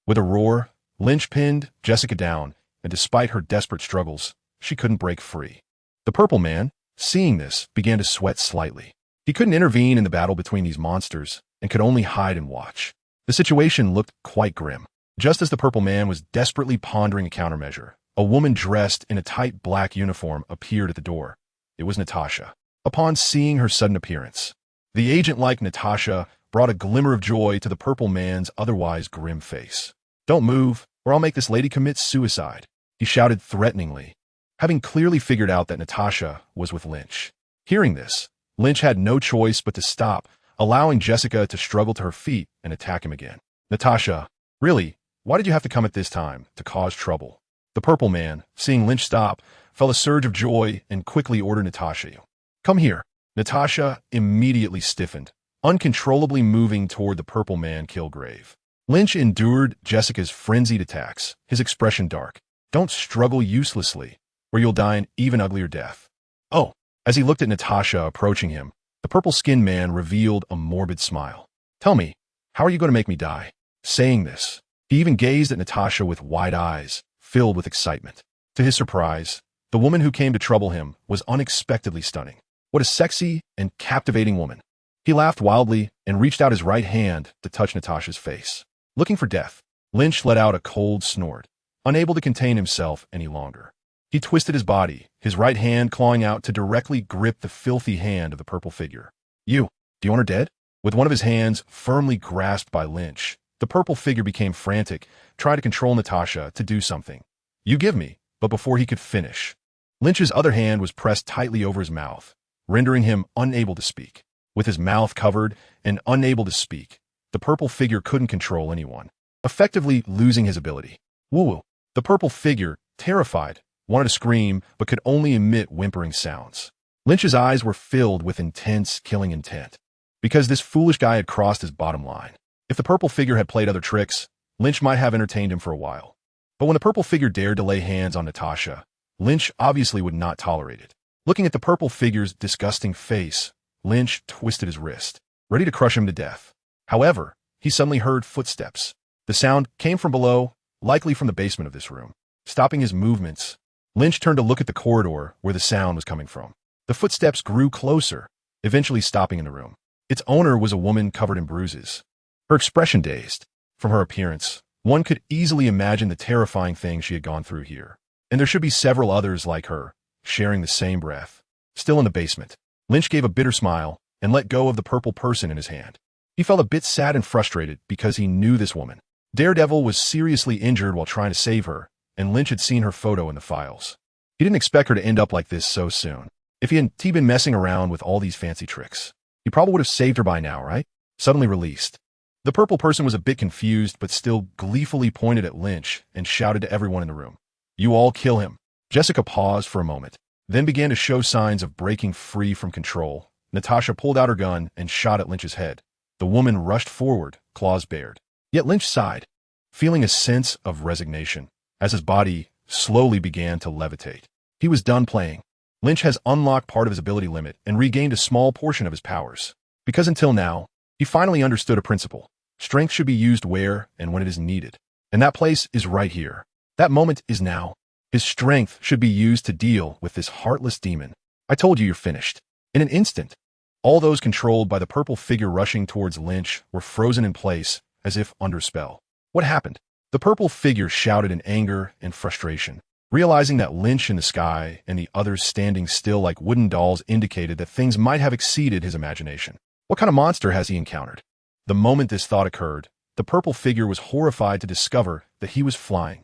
With a roar, Lynch pinned Jessica down, and despite her desperate struggles, she couldn't break free. The purple man, seeing this, began to sweat slightly. He couldn't intervene in the battle between these monsters, and could only hide and watch. The situation looked quite grim. Just as the purple man was desperately pondering a countermeasure, a woman dressed in a tight black uniform appeared at the door. It was Natasha. Upon seeing her sudden appearance, the agent-like Natasha brought a glimmer of joy to the purple man's otherwise grim face. Don't move, or I'll make this lady commit suicide, he shouted threateningly, having clearly figured out that Natasha was with Lynch. Hearing this, Lynch had no choice but to stop, allowing Jessica to struggle to her feet and attack him again. Natasha, really, why did you have to come at this time to cause trouble? The purple man, seeing Lynch stop, felt a surge of joy and quickly ordered Natasha. Come here. Natasha immediately stiffened, uncontrollably moving toward the purple man Kilgrave. Lynch endured Jessica's frenzied attacks, his expression dark. Don't struggle uselessly, or you'll die an even uglier death. Oh, as he looked at Natasha approaching him, the purple-skinned man revealed a morbid smile. Tell me, how are you going to make me die? Saying this, he even gazed at Natasha with wide eyes, filled with excitement. To his surprise, the woman who came to trouble him was unexpectedly stunning. What a sexy and captivating woman. He laughed wildly and reached out his right hand to touch Natasha's face. Looking for death, Lynch let out a cold snort, unable to contain himself any longer. He twisted his body, his right hand clawing out to directly grip the filthy hand of the purple figure. Do you want her dead? With one of his hands firmly grasped by Lynch, the purple figure became frantic, trying to control Natasha to do something. You give me, but before he could finish, Lynch's other hand was pressed tightly over his mouth, rendering him unable to speak. With his mouth covered and unable to speak, the purple figure couldn't control anyone, effectively losing his ability. Woo-woo. The purple figure, terrified, wanted to scream, but could only emit whimpering sounds. Lynch's eyes were filled with intense, killing intent, because this foolish guy had crossed his bottom line. If the purple figure had played other tricks, Lynch might have entertained him for a while. But when the purple figure dared to lay hands on Natasha, Lynch obviously would not tolerate it. Looking at the purple figure's disgusting face, Lynch twisted his wrist, ready to crush him to death. However, he suddenly heard footsteps. The sound came from below, likely from the basement of this room. Stopping his movements, Lynch turned to look at the corridor where the sound was coming from. The footsteps grew closer, eventually stopping in the room. Its owner was a woman covered in bruises, her expression dazed. From her appearance, one could easily imagine the terrifying thing she had gone through here. And there should be several others like her, sharing the same breath. Still in the basement, Lynch gave a bitter smile and let go of the purple person in his hand. He felt a bit sad and frustrated because he knew this woman. Daredevil was seriously injured while trying to save her, and Lynch had seen her photo in the files. He didn't expect her to end up like this so soon. If he hadn't been messing around with all these fancy tricks, he probably would have saved her by now, right? Suddenly released. The purple person was a bit confused, but still gleefully pointed at Lynch and shouted to everyone in the room, "You all kill him." Jessica paused for a moment, then began to show signs of breaking free from control. Natasha pulled out her gun and shot at Lynch's head. The woman rushed forward, claws bared. Yet Lynch sighed, feeling a sense of resignation, as his body slowly began to levitate. He was done playing. Lynch has unlocked part of his ability limit and regained a small portion of his powers. Because until now, he finally understood a principle. Strength should be used where and when it is needed. And that place is right here. That moment is now. His strength should be used to deal with this heartless demon. I told you you're finished. In an instant, all those controlled by the purple figure rushing towards Lynch were frozen in place, as if under spell. What happened? The purple figure shouted in anger and frustration. Realizing that Lynch in the sky and the others standing still like wooden dolls indicated that things might have exceeded his imagination. What kind of monster has he encountered? The moment this thought occurred, the purple figure was horrified to discover that he was flying.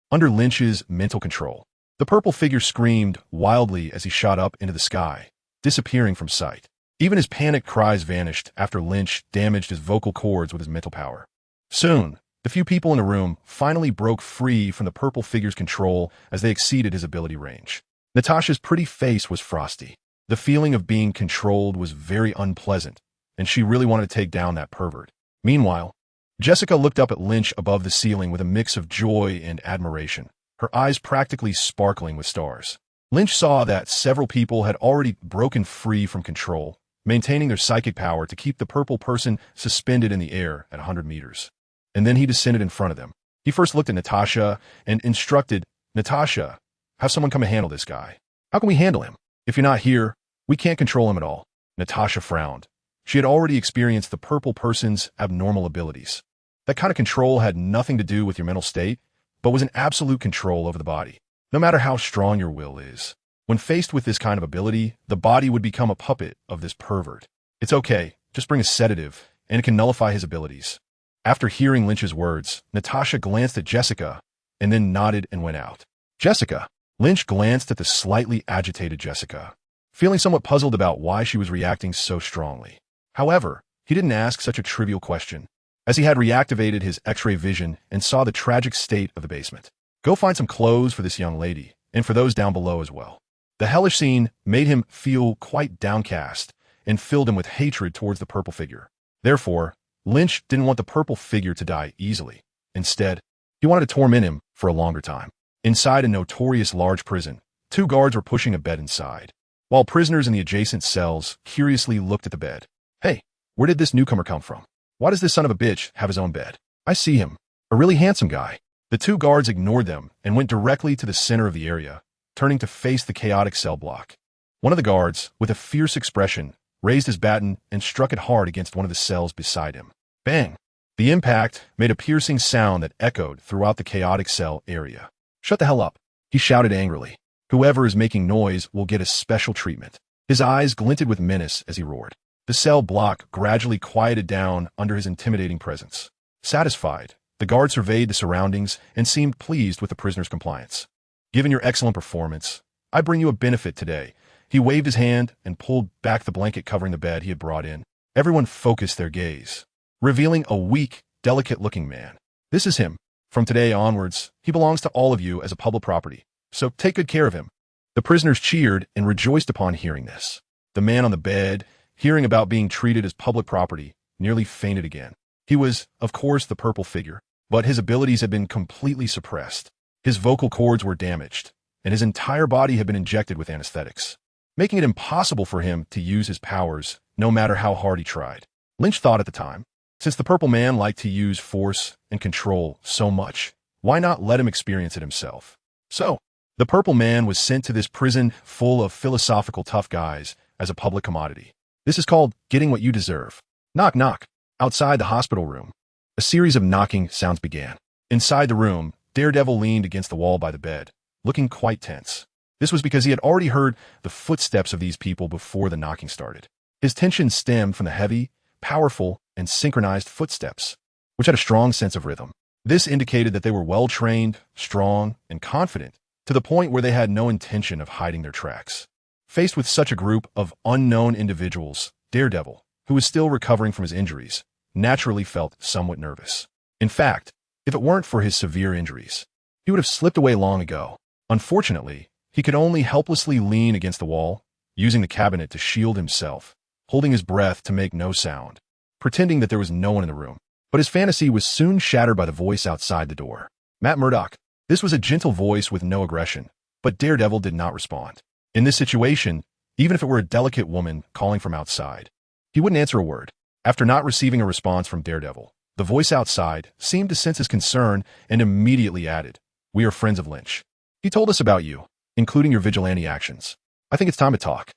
Under Lynch's mental control. The purple figure screamed wildly as he shot up into the sky, disappearing from sight. Even his panicked cries vanished after Lynch damaged his vocal cords with his mental power. Soon, the few people in the room finally broke free from the purple figure's control as they exceeded his ability range. Natasha's pretty face was frosty. The feeling of being controlled was very unpleasant, and she really wanted to take down that pervert. Meanwhile, Jessica looked up at Lynch above the ceiling with a mix of joy and admiration, her eyes practically sparkling with stars. Lynch saw that several people had already broken free from control, maintaining their psychic power to keep the purple person suspended in the air at 100 meters. And then he descended in front of them. He first looked at Natasha and instructed, "Natasha, have someone come and handle this guy." "How can we handle him? If you're not here, we can't control him at all." Natasha frowned. She had already experienced the purple person's abnormal abilities. That kind of control had nothing to do with your mental state, but was an absolute control over the body. No matter how strong your will is, when faced with this kind of ability, the body would become a puppet of this pervert. "It's okay, just bring a sedative, and it can nullify his abilities." After hearing Lynch's words, Natasha glanced at Jessica, and then nodded and went out. "Jessica." Lynch glanced at the slightly agitated Jessica, feeling somewhat puzzled about why she was reacting so strongly. However, he didn't ask such a trivial question, as he had reactivated his X-ray vision and saw the tragic state of the basement. "Go find some clothes for this young lady, and for those down below as well." The hellish scene made him feel quite downcast and filled him with hatred towards the purple figure. Therefore, Lynch didn't want the purple figure to die easily. Instead, he wanted to torment him for a longer time. Inside a notorious large prison, 2 guards were pushing a bed inside, while prisoners in the adjacent cells curiously looked at the bed. "Hey, where did this newcomer come from? Why does this son of a bitch have his own bed? I see him. A really handsome guy." The 2 guards ignored them and went directly to the center of the area, turning to face the chaotic cell block. One of the guards, with a fierce expression, raised his baton and struck it hard against one of the cells beside him. Bang! The impact made a piercing sound that echoed throughout the chaotic cell area. "Shut the hell up," he shouted angrily. "Whoever is making noise will get a special treatment." His eyes glinted with menace as he roared. The cell block gradually quieted down under his intimidating presence. Satisfied, the guard surveyed the surroundings and seemed pleased with the prisoner's compliance. "Given your excellent performance, I bring you a benefit today." He waved his hand and pulled back the blanket covering the bed he had brought in. Everyone focused their gaze, revealing a weak, delicate-looking man. "This is him. From today onwards, he belongs to all of you as a public property. so take good care of him." The prisoners cheered and rejoiced upon hearing this. The man on the bed, hearing about being treated as public property, nearly fainted again. He was, of course, the purple figure, but his abilities had been completely suppressed. His vocal cords were damaged, and his entire body had been injected with anesthetics, making it impossible for him to use his powers, no matter how hard he tried. Lynch thought at the time, since the purple man liked to use force and control so much, why not let him experience it himself? So, the purple man was sent to this prison full of philosophical tough guys as a public commodity. This is called getting what you deserve. Knock, knock. Outside the hospital room, a series of knocking sounds began. Inside the room, Daredevil leaned against the wall by the bed, looking quite tense. This was because he had already heard the footsteps of these people before the knocking started. His tension stemmed from the heavy, powerful, and synchronized footsteps, which had a strong sense of rhythm. This indicated that they were well-trained, strong, and confident, to the point where they had no intention of hiding their tracks. Faced with such a group of unknown individuals, Daredevil, who was still recovering from his injuries, naturally felt somewhat nervous. In fact, if it weren't for his severe injuries, he would have slipped away long ago. Unfortunately, he could only helplessly lean against the wall, using the cabinet to shield himself, holding his breath to make no sound, pretending that there was no one in the room. But his fantasy was soon shattered by the voice outside the door. "Matt Murdock." This was a gentle voice with no aggression, but Daredevil did not respond. In this situation, even if it were a delicate woman calling from outside, he wouldn't answer a word. After not receiving a response from Daredevil, the voice outside seemed to sense his concern and immediately added, "We are friends of Lynch. He told us about you, including your vigilante actions. I think it's time to talk."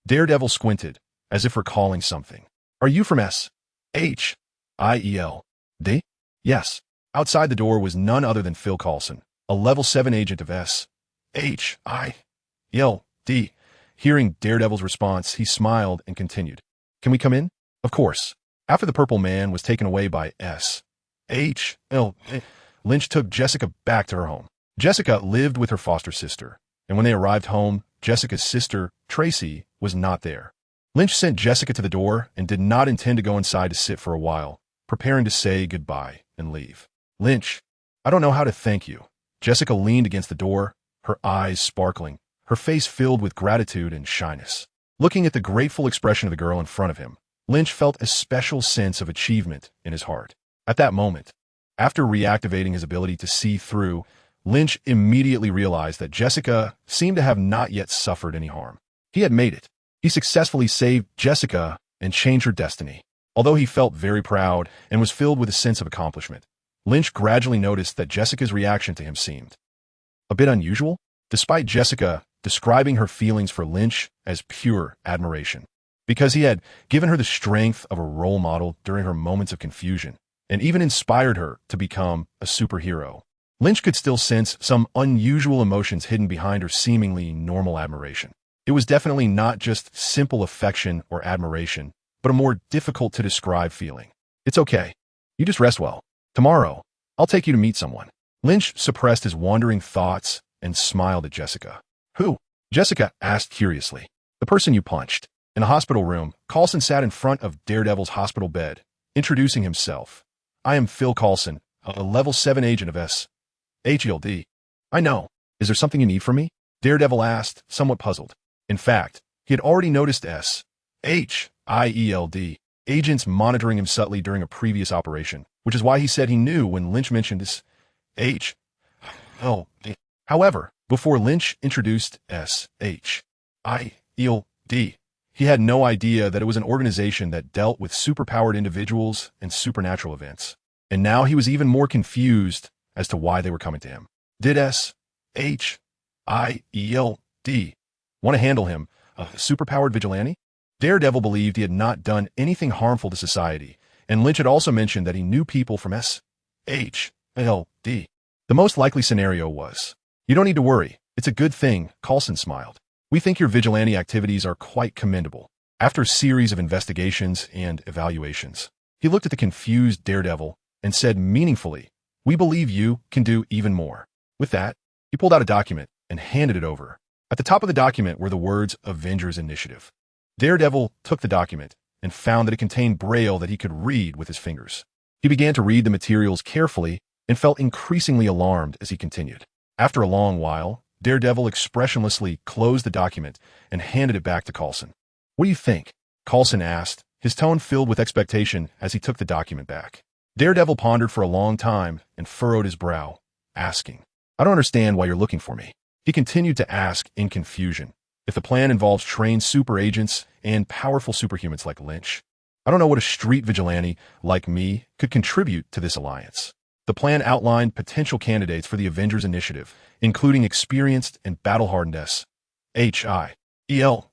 Daredevil squinted, as if recalling something. "Are you from S.H.I.E.L.D.?" "Yes." Outside the door was none other than Phil Coulson, a level 7 agent of S.H.I.E.L.D. Hearing Daredevil's response, he smiled and continued, "Can we come in?" "Of course." After the purple man was taken away by S.H.I.L.D., Lynch took Jessica back to her home. Jessica lived with her foster sister, and when they arrived home, Jessica's sister, Tracy, was not there. Lynch sent Jessica to the door and did not intend to go inside to sit for a while, preparing to say goodbye and leave. "Lynch, I don't know how to thank you." Jessica leaned against the door, her eyes sparkling, her face filled with gratitude and shyness. Looking at the grateful expression of the girl in front of him, Lynch felt a special sense of achievement in his heart. At that moment, after reactivating his ability to see through, Lynch immediately realized that Jessica seemed to have not yet suffered any harm. He had made it. He successfully saved Jessica and changed her destiny. Although he felt very proud and was filled with a sense of accomplishment, Lynch gradually noticed that Jessica's reaction to him seemed a bit unusual, despite Jessica describing her feelings for Lynch as pure admiration, because he had given her the strength of a role model during her moments of confusion, and even inspired her to become a superhero. Lynch could still sense some unusual emotions hidden behind her seemingly normal admiration. It was definitely not just simple affection or admiration, but a more difficult to describe feeling. "It's okay. You just rest well. Tomorrow, I'll take you to meet someone." Lynch suppressed his wandering thoughts and smiled at Jessica. "Who?" Jessica asked curiously. "The person you punched." In the hospital room, Coulson sat in front of Daredevil's hospital bed, introducing himself. "I am Phil Coulson, a level 7 agent of S.H.I.L.D. "I know. Is there something you need from me?" Daredevil asked, somewhat puzzled. In fact, he had already noticed S.H.I.E.L.D. agents monitoring him subtly during a previous operation, which is why he said he knew when Lynch mentioned S.H.I.L.D. However, before Lynch introduced S.H.I.E.L.D., he had no idea that it was an organization that dealt with superpowered individuals and supernatural events. And now he was even more confused as to why they were coming to him. Did S.H.I.E.L.D. want to handle him, a superpowered vigilante? Daredevil believed he had not done anything harmful to society, and Lynch had also mentioned that he knew people from S.H.I.L.D. The most likely scenario was, "You don't need to worry. It's a good thing," Coulson smiled. "We think your vigilante activities are quite commendable." After a series of investigations and evaluations, he looked at the confused Daredevil and said meaningfully, "We believe you can do even more." With that, he pulled out a document and handed it over. At the top of the document were the words Avengers Initiative. Daredevil took the document and found that it contained braille that he could read with his fingers. He began to read the materials carefully and felt increasingly alarmed as he continued. After a long while, Daredevil expressionlessly closed the document and handed it back to Coulson. "What do you think?" Coulson asked, his tone filled with expectation as he took the document back. Daredevil pondered for a long time and furrowed his brow, asking, "I don't understand why you're looking for me." He continued to ask in confusion, "If the plan involves trained super agents and powerful superhumans like Lynch, I don't know what a street vigilante like me could contribute to this alliance." The plan outlined potential candidates for the Avengers Initiative, including experienced and battle-hardened SHIELD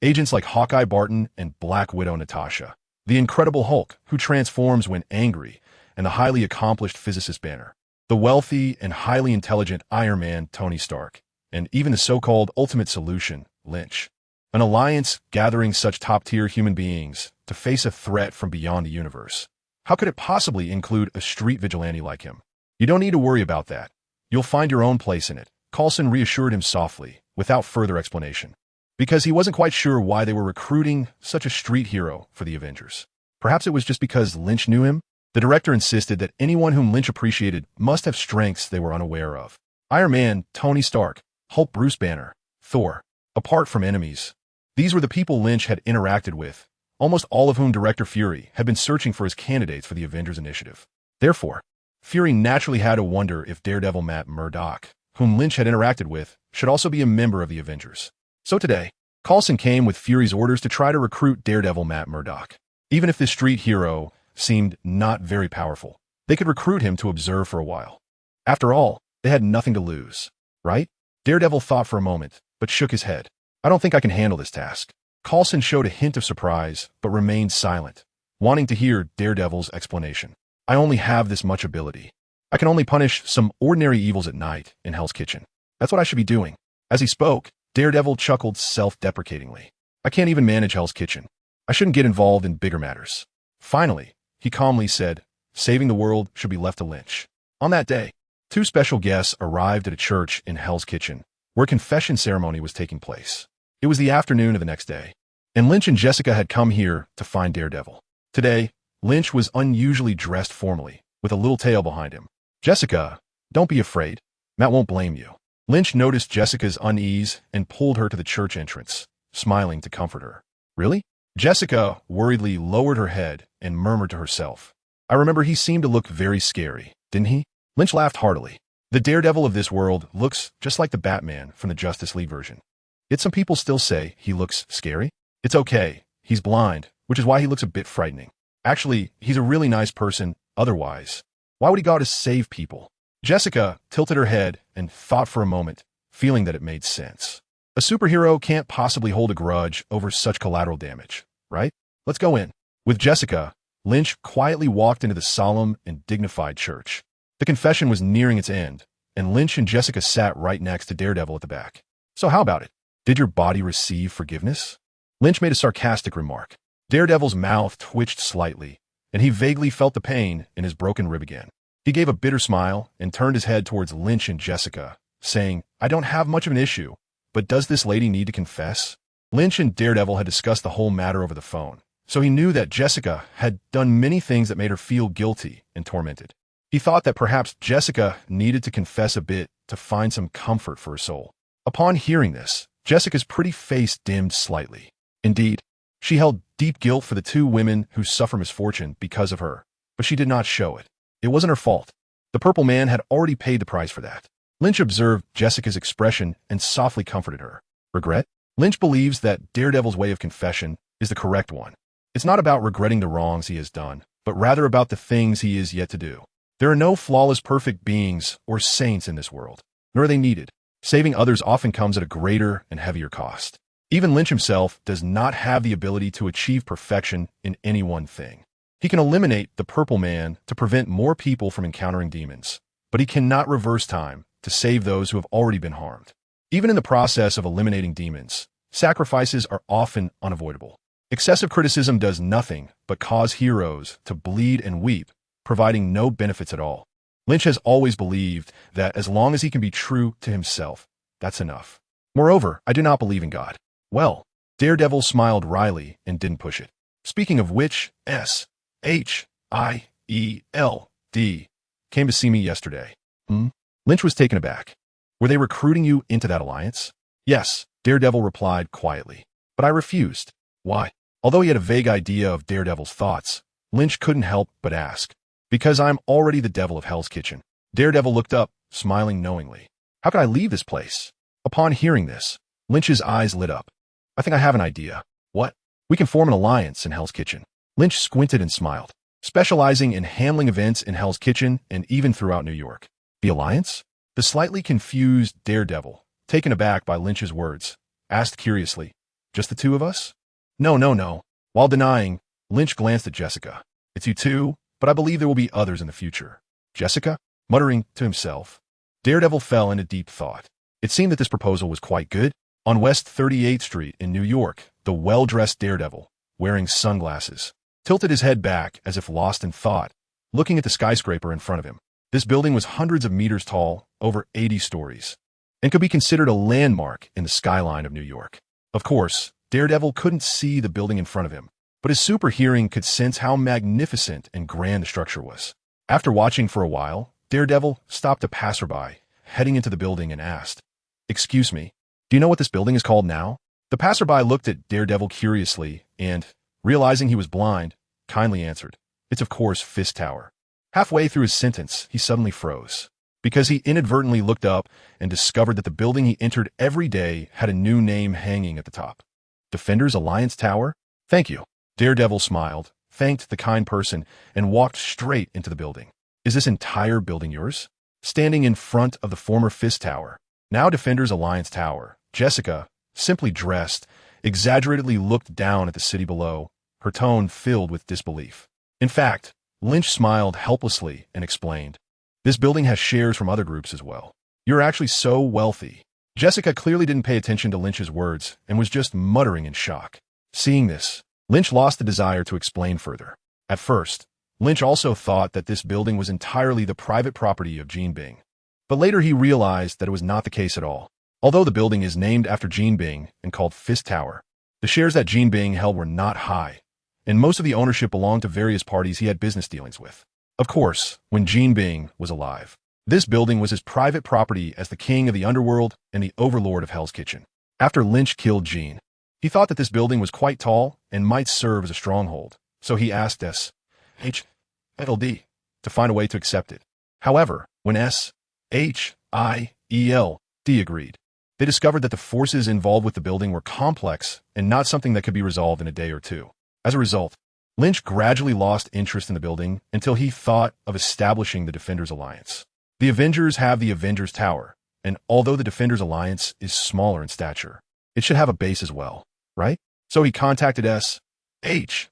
agents like Hawkeye Barton and Black Widow Natasha, the Incredible Hulk, who transforms when angry, and the highly accomplished physicist Banner, the wealthy and highly intelligent Iron Man Tony Stark, and even the so-called Ultimate Solution, Lynch. An alliance gathering such top-tier human beings to face a threat from beyond the universe. How could it possibly include a street vigilante like him? "You don't need to worry about that. You'll find your own place in it," Coulson reassured him softly, without further explanation, because he wasn't quite sure why they were recruiting such a street hero for the Avengers. Perhaps it was just because Lynch knew him? The director insisted that anyone whom Lynch appreciated must have strengths they were unaware of. Iron Man, Tony Stark, Hulk, Bruce Banner, Thor. Apart from enemies, these were the people Lynch had interacted with, almost all of whom Director Fury had been searching for as candidates for the Avengers Initiative. Therefore, Fury naturally had to wonder if Daredevil Matt Murdock, whom Lynch had interacted with, should also be a member of the Avengers. So today, Coulson came with Fury's orders to try to recruit Daredevil Matt Murdock. Even if this street hero seemed not very powerful, they could recruit him to observe for a while. After all, they had nothing to lose, right? Daredevil thought for a moment, but shook his head. "I don't think I can handle this task." Coulson showed a hint of surprise, but remained silent, wanting to hear Daredevil's explanation. "I only have this much ability. I can only punish some ordinary evils at night in Hell's Kitchen. That's what I should be doing." As he spoke, Daredevil chuckled self-deprecatingly. "I can't even manage Hell's Kitchen. I shouldn't get involved in bigger matters." Finally, he calmly said, "Saving the world should be left to Lynch." On that day, two special guests arrived at a church in Hell's Kitchen, where a confession ceremony was taking place. It was the afternoon of the next day, and Lynch and Jessica had come here to find Daredevil. Today, Lynch was unusually dressed formally, with a little tail behind him. "Jessica, don't be afraid. Matt won't blame you." Lynch noticed Jessica's unease and pulled her to the church entrance, smiling to comfort her. "Really?" Jessica worriedly lowered her head and murmured to herself, "I remember he seemed to look very scary, didn't he?" Lynch laughed heartily. "The Daredevil of this world looks just like the Batman from the Justice League version. Yet some people still say he looks scary. It's okay. He's blind, which is why he looks a bit frightening. Actually, he's a really nice person otherwise. Why would he go out to save people?" Jessica tilted her head and thought for a moment, feeling that it made sense. A superhero can't possibly hold a grudge over such collateral damage, right? "Let's go in." With Jessica, Lynch quietly walked into the solemn and dignified church. The confession was nearing its end, and Lynch and Jessica sat right next to Daredevil at the back. "So how about it? Did your body receive forgiveness?" Lynch made a sarcastic remark. Daredevil's mouth twitched slightly, and he vaguely felt the pain in his broken rib again. He gave a bitter smile and turned his head towards Lynch and Jessica, saying, "I don't have much of an issue, but does this lady need to confess?" Lynch and Daredevil had discussed the whole matter over the phone, so he knew that Jessica had done many things that made her feel guilty and tormented. He thought that perhaps Jessica needed to confess a bit to find some comfort for her soul. Upon hearing this, Jessica's pretty face dimmed slightly. Indeed, she held deep guilt for the two women who suffer misfortune because of her, but she did not show it. It wasn't her fault. The Purple Man had already paid the price for that. Lynch observed Jessica's expression and softly comforted her. Regret? Lynch believes that Daredevil's way of confession is the correct one. It's not about regretting the wrongs he has done, but rather about the things he is yet to do. There are no flawless perfect beings or saints in this world, nor are they needed. Saving others often comes at a greater and heavier cost. Even Lynch himself does not have the ability to achieve perfection in any one thing. He can eliminate the Purple Man to prevent more people from encountering demons, but he cannot reverse time to save those who have already been harmed. Even in the process of eliminating demons, sacrifices are often unavoidable. Excessive criticism does nothing but cause heroes to bleed and weep, providing no benefits at all. Lynch has always believed that as long as he can be true to himself, that's enough. Moreover, I do not believe in God. Well, Daredevil smiled wryly and didn't push it. Speaking of which, SHIELD came to see me yesterday. Lynch was taken aback. Were they recruiting you into that alliance? Yes, Daredevil replied quietly. But I refused. Why? Although he had a vague idea of Daredevil's thoughts, Lynch couldn't help but ask. Because I'm already the devil of Hell's Kitchen. Daredevil looked up, smiling knowingly. How could I leave this place? Upon hearing this, Lynch's eyes lit up. I think I have an idea. What? We can form an alliance in Hell's Kitchen. Lynch squinted and smiled, specializing in handling events in Hell's Kitchen and even throughout New York. The alliance? The slightly confused Daredevil, taken aback by Lynch's words, asked curiously, just the two of us? No. While denying, Lynch glanced at Jessica. It's you two, but I believe there will be others in the future. Jessica? Muttering to himself. Daredevil fell into deep thought. It seemed that this proposal was quite good. On West 38th Street in New York, the well-dressed Daredevil, wearing sunglasses, tilted his head back as if lost in thought, looking at the skyscraper in front of him. This building was hundreds of meters tall, over 80 stories, and could be considered a landmark in the skyline of New York. Of course, Daredevil couldn't see the building in front of him, but his super hearing could sense how magnificent and grand the structure was. After watching for a while, Daredevil stopped a passerby, heading into the building and asked, "Excuse me, do you know what this building is called now?" The passerby looked at Daredevil curiously and, realizing he was blind, kindly answered, "It's of course Fist Tower." Halfway through his sentence, he suddenly froze, because he inadvertently looked up and discovered that the building he entered every day had a new name hanging at the top. Defenders Alliance Tower? Thank you. Daredevil smiled, thanked the kind person, and walked straight into the building. Is this entire building yours? Standing in front of the former Fist Tower, now Defenders Alliance Tower, Jessica, simply dressed, exaggeratedly looked down at the city below, her tone filled with disbelief. In fact, Lynch smiled helplessly and explained, "This building has shares from other groups as well. You're actually so wealthy." Jessica clearly didn't pay attention to Lynch's words and was just muttering in shock. Seeing this, Lynch lost the desire to explain further. At first, Lynch also thought that this building was entirely the private property of Jean Bing. But later he realized that it was not the case at all. Although the building is named after Jean Bing and called Fist Tower, the shares that Jean Bing held were not high, and most of the ownership belonged to various parties he had business dealings with. Of course, when Jean Bing was alive, this building was his private property as the king of the underworld and the overlord of Hell's Kitchen. After Lynch killed Jean, he thought that this building was quite tall and might serve as a stronghold, so he asked S.H.I.E.L.D. to find a way to accept it. However, when S.H.I.E.L.D. agreed, they discovered that the forces involved with the building were complex and not something that could be resolved in a day or two. As a result, Lynch gradually lost interest in the building until he thought of establishing the Defenders Alliance. The Avengers have the Avengers Tower, and although the Defenders Alliance is smaller in stature, it should have a base as well, right? So he contacted S.H.I.E.L.D.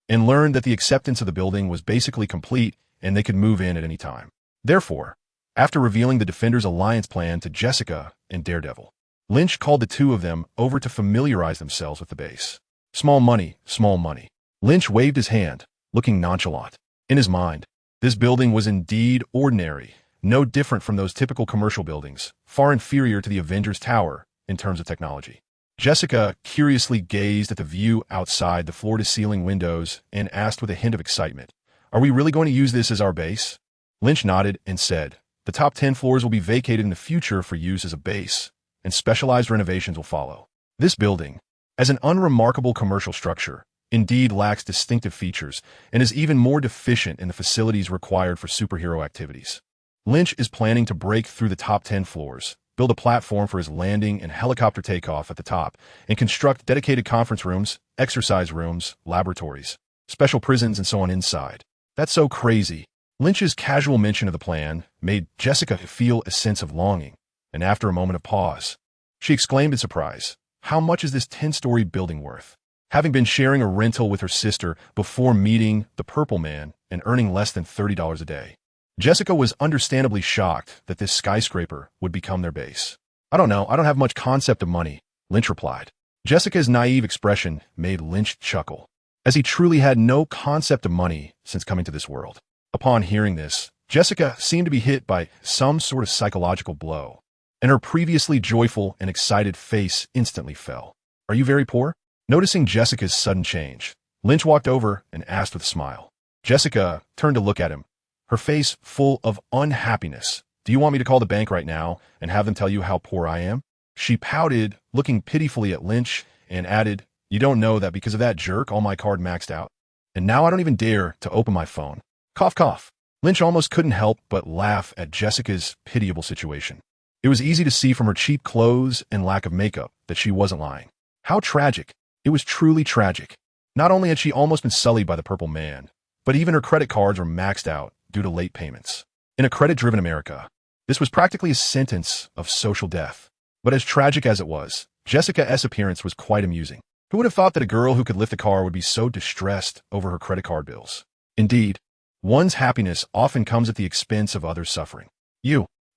and learned that the acceptance of the building was basically complete and they could move in at any time. Therefore, after revealing the Defenders Alliance plan to Jessica and Daredevil, Lynch called the two of them over to familiarize themselves with the base. Small money, small money. Lynch waved his hand, looking nonchalant. In his mind, this building was indeed ordinary, no different from those typical commercial buildings, far inferior to the Avengers Tower in terms of technology. Jessica curiously gazed at the view outside the floor-to-ceiling windows and asked with a hint of excitement, "Are we really going to use this as our base?" Lynch nodded and said, "The top 10 floors will be vacated in the future for use as a base, and specialized renovations will follow. This building, as an unremarkable commercial structure, indeed lacks distinctive features and is even more deficient in the facilities required for superhero activities. Lynch is planning to break through the top 10 floors, build a platform for his landing and helicopter takeoff at the top, and construct dedicated conference rooms, exercise rooms, laboratories, special prisons, and so on inside. That's so crazy." Lynch's casual mention of the plan made Jessica feel a sense of longing, and after a moment of pause, she exclaimed in surprise, "How much is this 10-story building worth?" Having been sharing a rental with her sister before meeting the Purple Man and earning less than $30 a day, Jessica was understandably shocked that this skyscraper would become their base. "I don't know, I don't have much concept of money," Lynch replied. Jessica's naive expression made Lynch chuckle, as he truly had no concept of money since coming to this world. Upon hearing this, Jessica seemed to be hit by some sort of psychological blow, and her previously joyful and excited face instantly fell. "Are you very poor?" Noticing Jessica's sudden change, Lynch walked over and asked with a smile. Jessica turned to look at him, her face full of unhappiness. "Do Do you want me to call the bank right now and have them tell you how poor I am? She pouted, looking pitifully at Lynch, and added, you don't know that because of that jerk, all my card maxed out. And now I don't even dare to open my phone. Cough, cough. Lynch almost couldn't help but laugh at Jessica's pitiable situation. It was easy to see from her cheap clothes and lack of makeup that she wasn't lying. How tragic. It was truly tragic. Not only had she almost been sullied by the purple man, but even her credit cards were maxed out due to late payments. In a credit-driven America, this was practically a sentence of social death. But as tragic as it was, Jessica's appearance was quite amusing. Who would have thought that a girl who could lift a car would be so distressed over her credit card bills? Indeed, one's happiness often comes at the expense of others' suffering.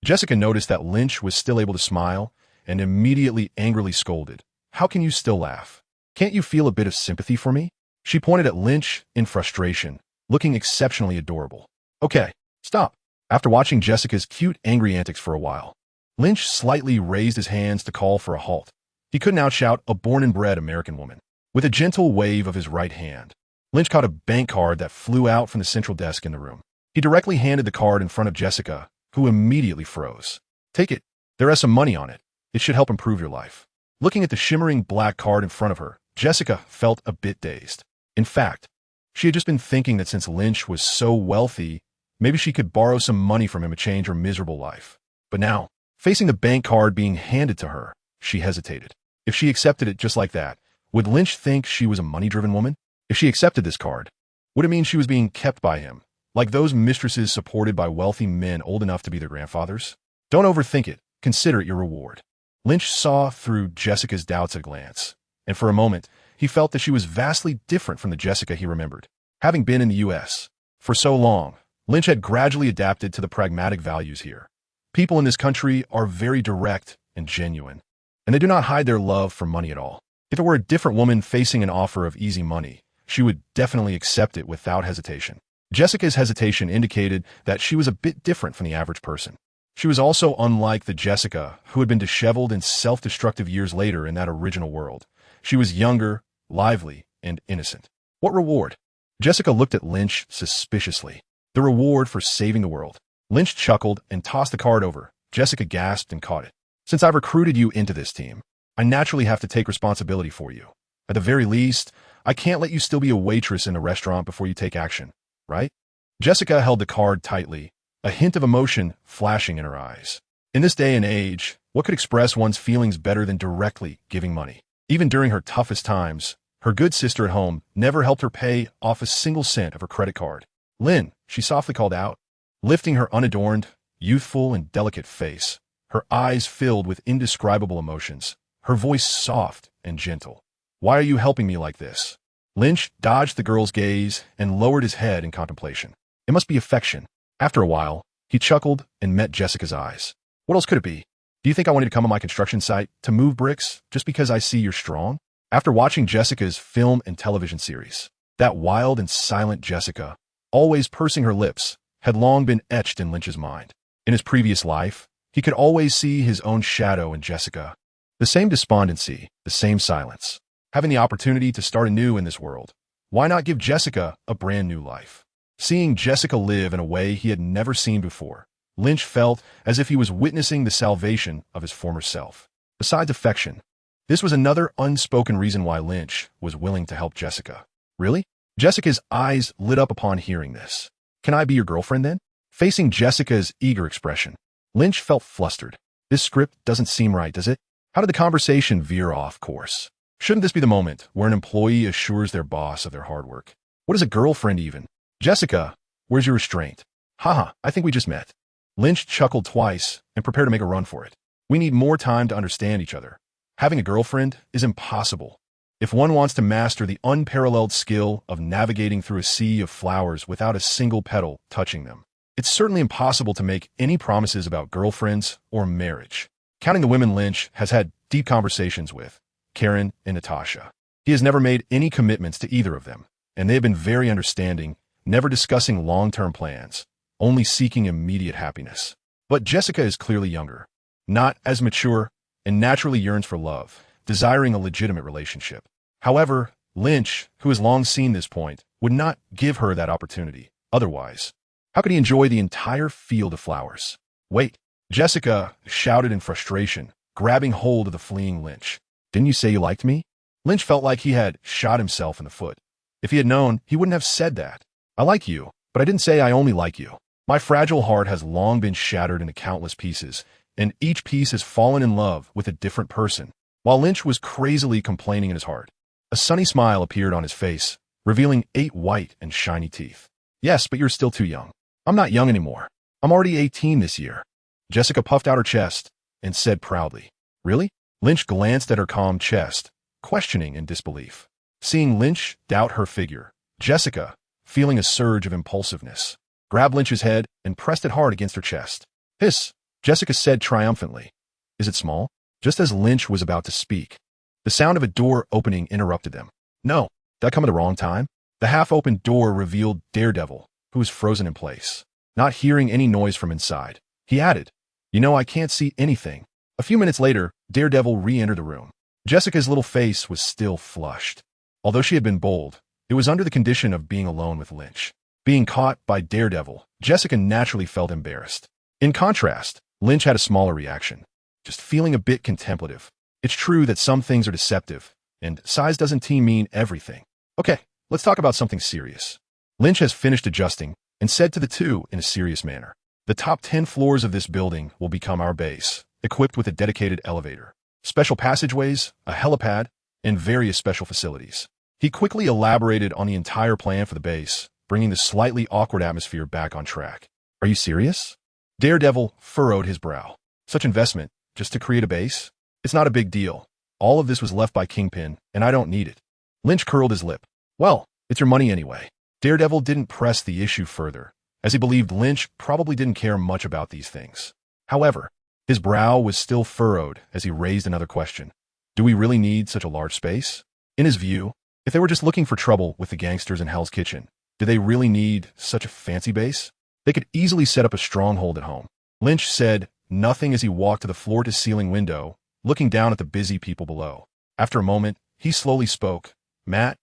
Jessica noticed that Lynch was still able to smile and immediately angrily scolded. How can you still laugh? Can't you feel a bit of sympathy for me? She pointed at Lynch in frustration, looking exceptionally adorable. Okay, stop. After watching Jessica's cute, angry antics for a while, Lynch slightly raised his hands to call for a halt. He could now shout a born-and-bred American woman. With a gentle wave of his right hand, Lynch caught a bank card that flew out from the central desk in the room. He directly handed the card in front of Jessica, who immediately froze. Take it. There is some money on it. It should help improve your life. Looking at the shimmering black card in front of her, Jessica felt a bit dazed. In fact, she had just been thinking that since Lynch was so wealthy, maybe she could borrow some money from him to change her miserable life. But now, facing the bank card being handed to her, she hesitated. If she accepted it just like that, would Lynch think she was a money-driven woman? If she accepted this card, would it mean she was being kept by him, like those mistresses supported by wealthy men old enough to be their grandfathers? Don't overthink it. Consider it your reward. Lynch saw through Jessica's doubts at a glance, and for a moment, he felt that she was vastly different from the Jessica he remembered. Having been in the U.S. for so long, Lynch had gradually adapted to the pragmatic values here. People in this country are very direct and genuine, and they do not hide their love for money at all. If it were a different woman facing an offer of easy money, she would definitely accept it without hesitation. Jessica's hesitation indicated that she was a bit different from the average person. She was also unlike the Jessica who had been disheveled and self-destructive years later in that original world. She was younger, lively, and innocent. What reward? Jessica looked at Lynch suspiciously. The reward for saving the world. Lynch chuckled and tossed the card over. Jessica gasped and caught it. Since I've recruited you into this team, I naturally have to take responsibility for you. At the very least, I can't let you still be a waitress in a restaurant before you take action, right? Jessica held the card tightly, a hint of emotion flashing in her eyes. In this day and age, what could express one's feelings better than directly giving money? Even during her toughest times, her good sister at home never helped her pay off a single cent of her credit card. Lynn, she softly called out, lifting her unadorned, youthful, and delicate face, her eyes filled with indescribable emotions, her voice soft and gentle. Why are you helping me like this? Lynch dodged the girl's gaze and lowered his head in contemplation. It must be affection. After a while, he chuckled and met Jessica's eyes. What else could it be? Do you think I wanted to come on my construction site to move bricks just because I see you're strong? After watching Jessica's film and television series, that wild and silent Jessica, always pursing her lips, had long been etched in Lynch's mind. In his previous life, he could always see his own shadow in Jessica. The same despondency, the same silence. Having the opportunity to start anew in this world, why not give Jessica a brand new life? Seeing Jessica live in a way he had never seen before, Lynch felt as if he was witnessing the salvation of his former self. Besides affection, this was another unspoken reason why Lynch was willing to help Jessica. Really? Jessica's eyes lit up upon hearing this. Can I be your girlfriend then? Facing Jessica's eager expression, Lynch felt flustered. This script doesn't seem right, does it? How did the conversation veer off course? Shouldn't this be the moment where an employee assures their boss of their hard work? What is a girlfriend even? Jessica, where's your restraint? Haha, I think we just met. Lynch chuckled twice and prepared to make a run for it. We need more time to understand each other. Having a girlfriend is impossible. If one wants to master the unparalleled skill of navigating through a sea of flowers without a single petal touching them, it's certainly impossible to make any promises about girlfriends or marriage. Counting the women Lynch has had deep conversations with, Karen and Natasha. He has never made any commitments to either of them, and they have been very understanding, never discussing long-term plans, only seeking immediate happiness. But Jessica is clearly younger, not as mature, and naturally yearns for love, desiring a legitimate relationship. However, Lynch, who has long seen this point, would not give her that opportunity. Otherwise, how could he enjoy the entire field of flowers? Wait, Jessica shouted in frustration, grabbing hold of the fleeing Lynch. Didn't you say you liked me? Lynch felt like he had shot himself in the foot. If he had known, he wouldn't have said that. I like you, but I didn't say I only like you. My fragile heart has long been shattered into countless pieces, and each piece has fallen in love with a different person. While Lynch was crazily complaining in his heart, a sunny smile appeared on his face, revealing 8 white and shiny teeth. Yes, but you're still too young. I'm not young anymore. I'm already 18 this year. Jessica puffed out her chest and said proudly, Really? Lynch glanced at her calm chest, questioning in disbelief. Seeing Lynch doubt her figure, Jessica, feeling a surge of impulsiveness, grabbed Lynch's head and pressed it hard against her chest. Hiss, Jessica said triumphantly. Is it small? Just as Lynch was about to speak, the sound of a door opening interrupted them. No, did I come at the wrong time? The half-opened door revealed Daredevil, who was frozen in place. Not hearing any noise from inside, he added, You know, I can't see anything. A few minutes later, Daredevil re-entered the room. Jessica's little face was still flushed. Although she had been bold, it was under the condition of being alone with Lynch. Being caught by Daredevil, Jessica naturally felt embarrassed. In contrast, Lynch had a smaller reaction, just feeling a bit contemplative. It's true that some things are deceptive, and size doesn't mean everything. Okay, let's talk about something serious. Lynch has finished adjusting and said to the two in a serious manner, The top 10 floors of this building will become our base, equipped with a dedicated elevator, special passageways, a helipad, and various special facilities. He quickly elaborated on the entire plan for the base, bringing the slightly awkward atmosphere back on track. Are you serious? Daredevil furrowed his brow. Such investment, just to create a base? It's not a big deal. All of this was left by Kingpin, and I don't need it. Lynch curled his lip. Well, it's your money anyway. Daredevil didn't press the issue further, as he believed Lynch probably didn't care much about these things. However, his brow was still furrowed as he raised another question. Do we really need such a large space? In his view, if they were just looking for trouble with the gangsters in Hell's Kitchen, do they really need such a fancy base? They could easily set up a stronghold at home. Lynch said nothing as he walked to the floor-to-ceiling window, looking down at the busy people below. After a moment, he slowly spoke. Matt,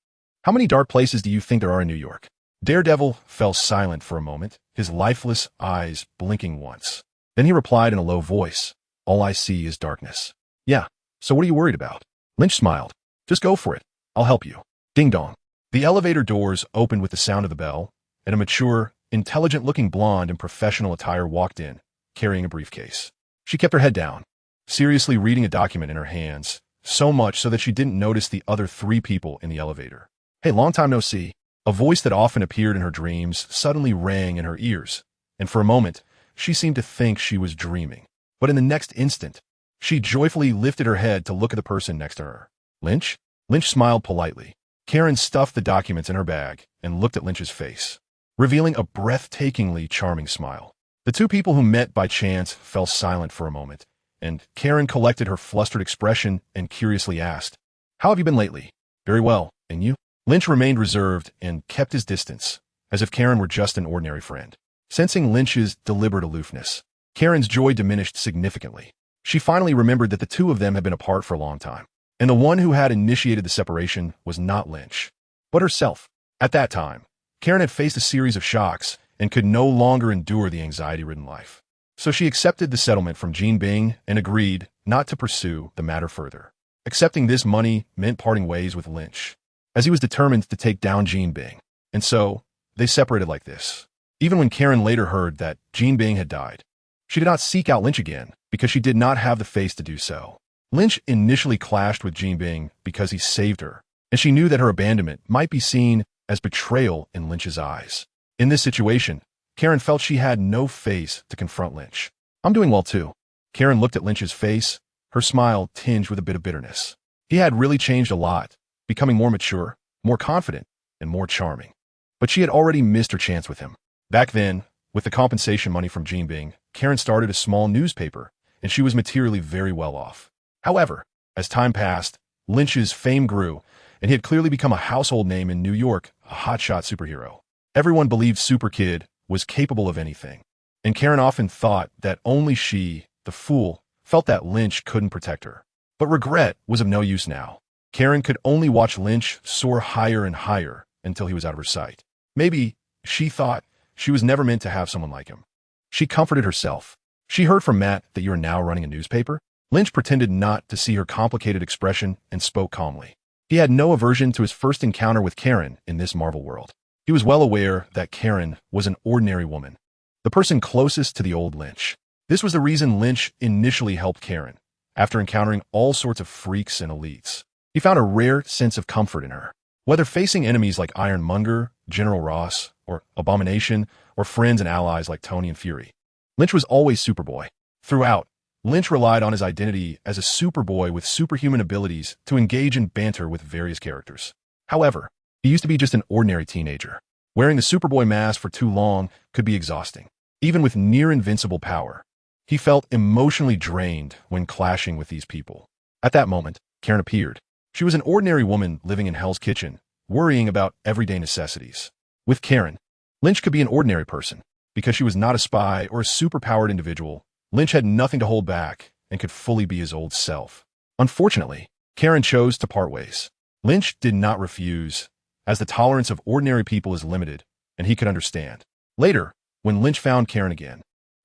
how many dark places do you think there are in New York? Daredevil fell silent for a moment, his lifeless eyes blinking once. Then he replied in a low voice, All I see is darkness. Yeah, so what are you worried about? Lynch smiled. Just go for it. I'll help you. Ding dong. The elevator doors opened with the sound of the bell, and a mature, intelligent-looking blonde in professional attire walked in, carrying a briefcase. She kept her head down, seriously reading a document in her hands, so much so that she didn't notice the other 3 people in the elevator. Hey, long time no see. A voice that often appeared in her dreams suddenly rang in her ears, and for a moment, she seemed to think she was dreaming. But in the next instant, she joyfully lifted her head to look at the person next to her. Lynch? Lynch smiled politely. Karen stuffed the documents in her bag and looked at Lynch's face, revealing a breathtakingly charming smile. The 2 people who met by chance fell silent for a moment, and Karen collected her flustered expression and curiously asked, How have you been lately? Very well, and you? Lynch remained reserved and kept his distance, as if Karen were just an ordinary friend. Sensing Lynch's deliberate aloofness, Karen's joy diminished significantly. She finally remembered that the 2 of them had been apart for a long time, and the one who had initiated the separation was not Lynch, but herself. At that time, Karen had faced a series of shocks and could no longer endure the anxiety-ridden life. So she accepted the settlement from Jean Bing and agreed not to pursue the matter further. Accepting this money meant parting ways with Lynch, as he was determined to take down Jean Bing, and so they separated like this. Even when Karen later heard that Jean Bing had died, she did not seek out Lynch again because she did not have the face to do so. Lynch initially clashed with Jean Bing because he saved her, and she knew that her abandonment might be seen as betrayal in Lynch's eyes. In this situation, Karen felt she had no face to confront Lynch. I'm doing well too. Karen looked at Lynch's face, her smile tinged with a bit of bitterness. He had really changed a lot, becoming more mature, more confident, and more charming. But she had already missed her chance with him. Back then, with the compensation money from Jean Bing, Karen started a small newspaper, and she was materially very well off. However, as time passed, Lynch's fame grew, and he had clearly become a household name in New York, a hotshot superhero. Everyone believed Super Kid was capable of anything, and Karen often thought that only she, the fool, felt that Lynch couldn't protect her. But regret was of no use now. Karen could only watch Lynch soar higher and higher until he was out of her sight. Maybe, she thought, she was never meant to have someone like him. She comforted herself. She heard from Matt that you are now running a newspaper? Lynch pretended not to see her complicated expression and spoke calmly. He had no aversion to his first encounter with Karen in this Marvel world. He was well aware that Karen was an ordinary woman, the person closest to the old Lynch. This was the reason Lynch initially helped Karen. After encountering all sorts of freaks and elites, he found a rare sense of comfort in her. Whether facing enemies like Ironmonger, General Ross, or Abomination, or friends and allies like Tony and Fury, Lynch was always Superboy. Throughout, Lynch relied on his identity as a Superboy with superhuman abilities to engage in banter with various characters. However, he used to be just an ordinary teenager. Wearing the Superboy mask for too long could be exhausting. Even with near-invincible power, he felt emotionally drained when clashing with these people. At that moment, Karen appeared. She was an ordinary woman living in Hell's Kitchen, worrying about everyday necessities. With Karen, Lynch could be an ordinary person. Because she was not a spy or a superpowered individual, Lynch had nothing to hold back and could fully be his old self. Unfortunately, Karen chose to part ways. Lynch did not refuse, as the tolerance of ordinary people is limited, and he could understand. Later, when Lynch found Karen again,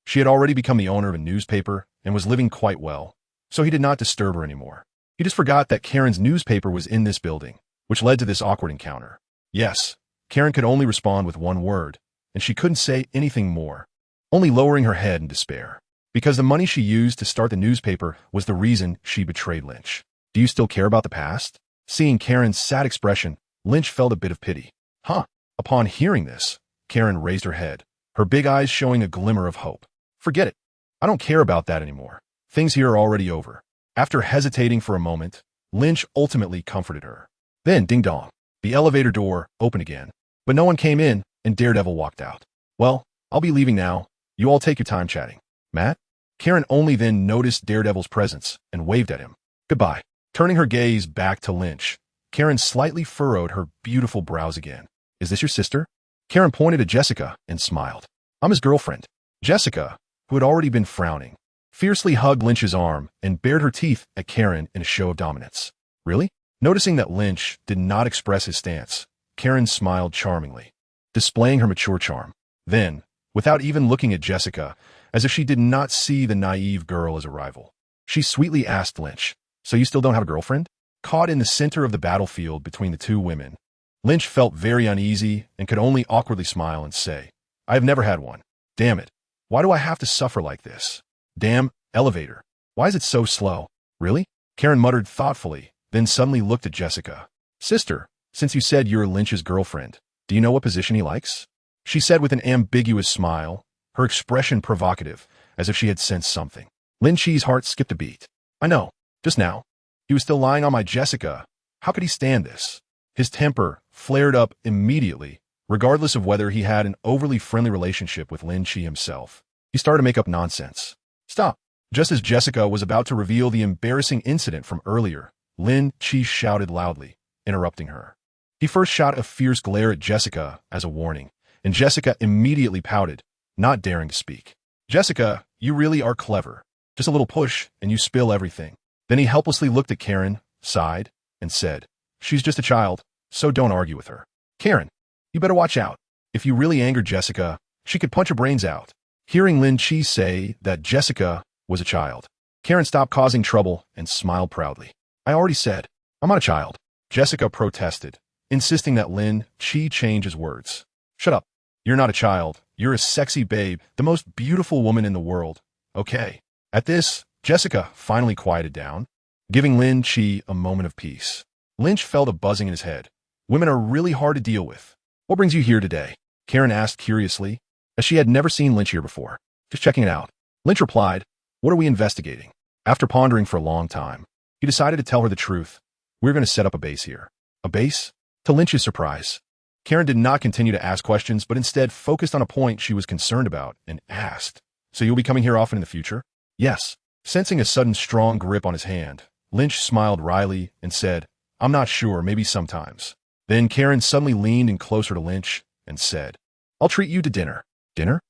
she had already become the owner of a newspaper and was living quite well, so he did not disturb her anymore. He just forgot that Karen's newspaper was in this building, which led to this awkward encounter. Yes, Karen could only respond with one word, and she couldn't say anything more, only lowering her head in despair. Because the money she used to start the newspaper was the reason she betrayed Lynch. Do you still care about the past? Seeing Karen's sad expression, Lynch felt a bit of pity. Huh. Upon hearing this, Karen raised her head, her big eyes showing a glimmer of hope. Forget it. I don't care about that anymore. Things here are already over. After hesitating for a moment, Lynch ultimately comforted her. Then, ding-dong, the elevator door opened again, but no one came in, and Daredevil walked out. Well, I'll be leaving now. You all take your time chatting. Matt? Karen only then noticed Daredevil's presence and waved at him. Goodbye. Turning her gaze back to Lynch, Karen slightly furrowed her beautiful brows again. Is this your sister? Karen pointed at Jessica and smiled. I'm his girlfriend. Jessica, who had already been frowning, fiercely hugged Lynch's arm and bared her teeth at Karen in a show of dominance. Really? Noticing that Lynch did not express his stance, Karen smiled charmingly, displaying her mature charm. Then, without even looking at Jessica, as if she did not see the naive girl as a rival, she sweetly asked Lynch, so you still don't have a girlfriend? Caught in the center of the battlefield between the two women, Lynch felt very uneasy and could only awkwardly smile and say, I have never had one. Damn it. Why do I have to suffer like this? Damn, elevator. Why is it so slow? Really? Karen muttered thoughtfully, then suddenly looked at Jessica. Sister, since you said you're Lynch's girlfriend, do you know what position he likes? She said with an ambiguous smile, her expression provocative, as if she had sensed something. Lynch's heart skipped a beat. I know. Just now. He was still lying on my Jessica. How could he stand this? His temper flared up immediately, regardless of whether he had an overly friendly relationship with Lynch himself. He started to make up nonsense. Stop. Just as Jessica was about to reveal the embarrassing incident from earlier, Lynch shouted loudly, interrupting her. He first shot a fierce glare at Jessica as a warning, and Jessica immediately pouted, not daring to speak. Jessica, you really are clever. Just a little push, and you spill everything. Then he helplessly looked at Karen, sighed, and said, She's just a child, so don't argue with her. Karen, you better watch out. If you really angered Jessica, she could punch her brains out. Hearing Lynch say that Jessica was a child, Karen stopped causing trouble and smiled proudly. I already said, I'm not a child. Jessica protested, insisting that Lynch change his words. Shut up. You're not a child. You're a sexy babe, the most beautiful woman in the world. Okay. At this, Jessica finally quieted down, giving Lynch a moment of peace. Lynch felt a buzzing in his head. Women are really hard to deal with. What brings you here today? Karen asked curiously, as she had never seen Lynch here before. Just checking it out. Lynch replied, What are we investigating? After pondering for a long time, he decided to tell her the truth. We're going to set up a base here. A base? To Lynch's surprise, Karen did not continue to ask questions, but instead focused on a point she was concerned about and asked, So you'll be coming here often in the future? Yes. Sensing a sudden strong grip on his hand, Lynch smiled wryly and said, I'm not sure, maybe sometimes. Then Karen suddenly leaned in closer to Lynch and said, I'll treat you to dinner. Dinner?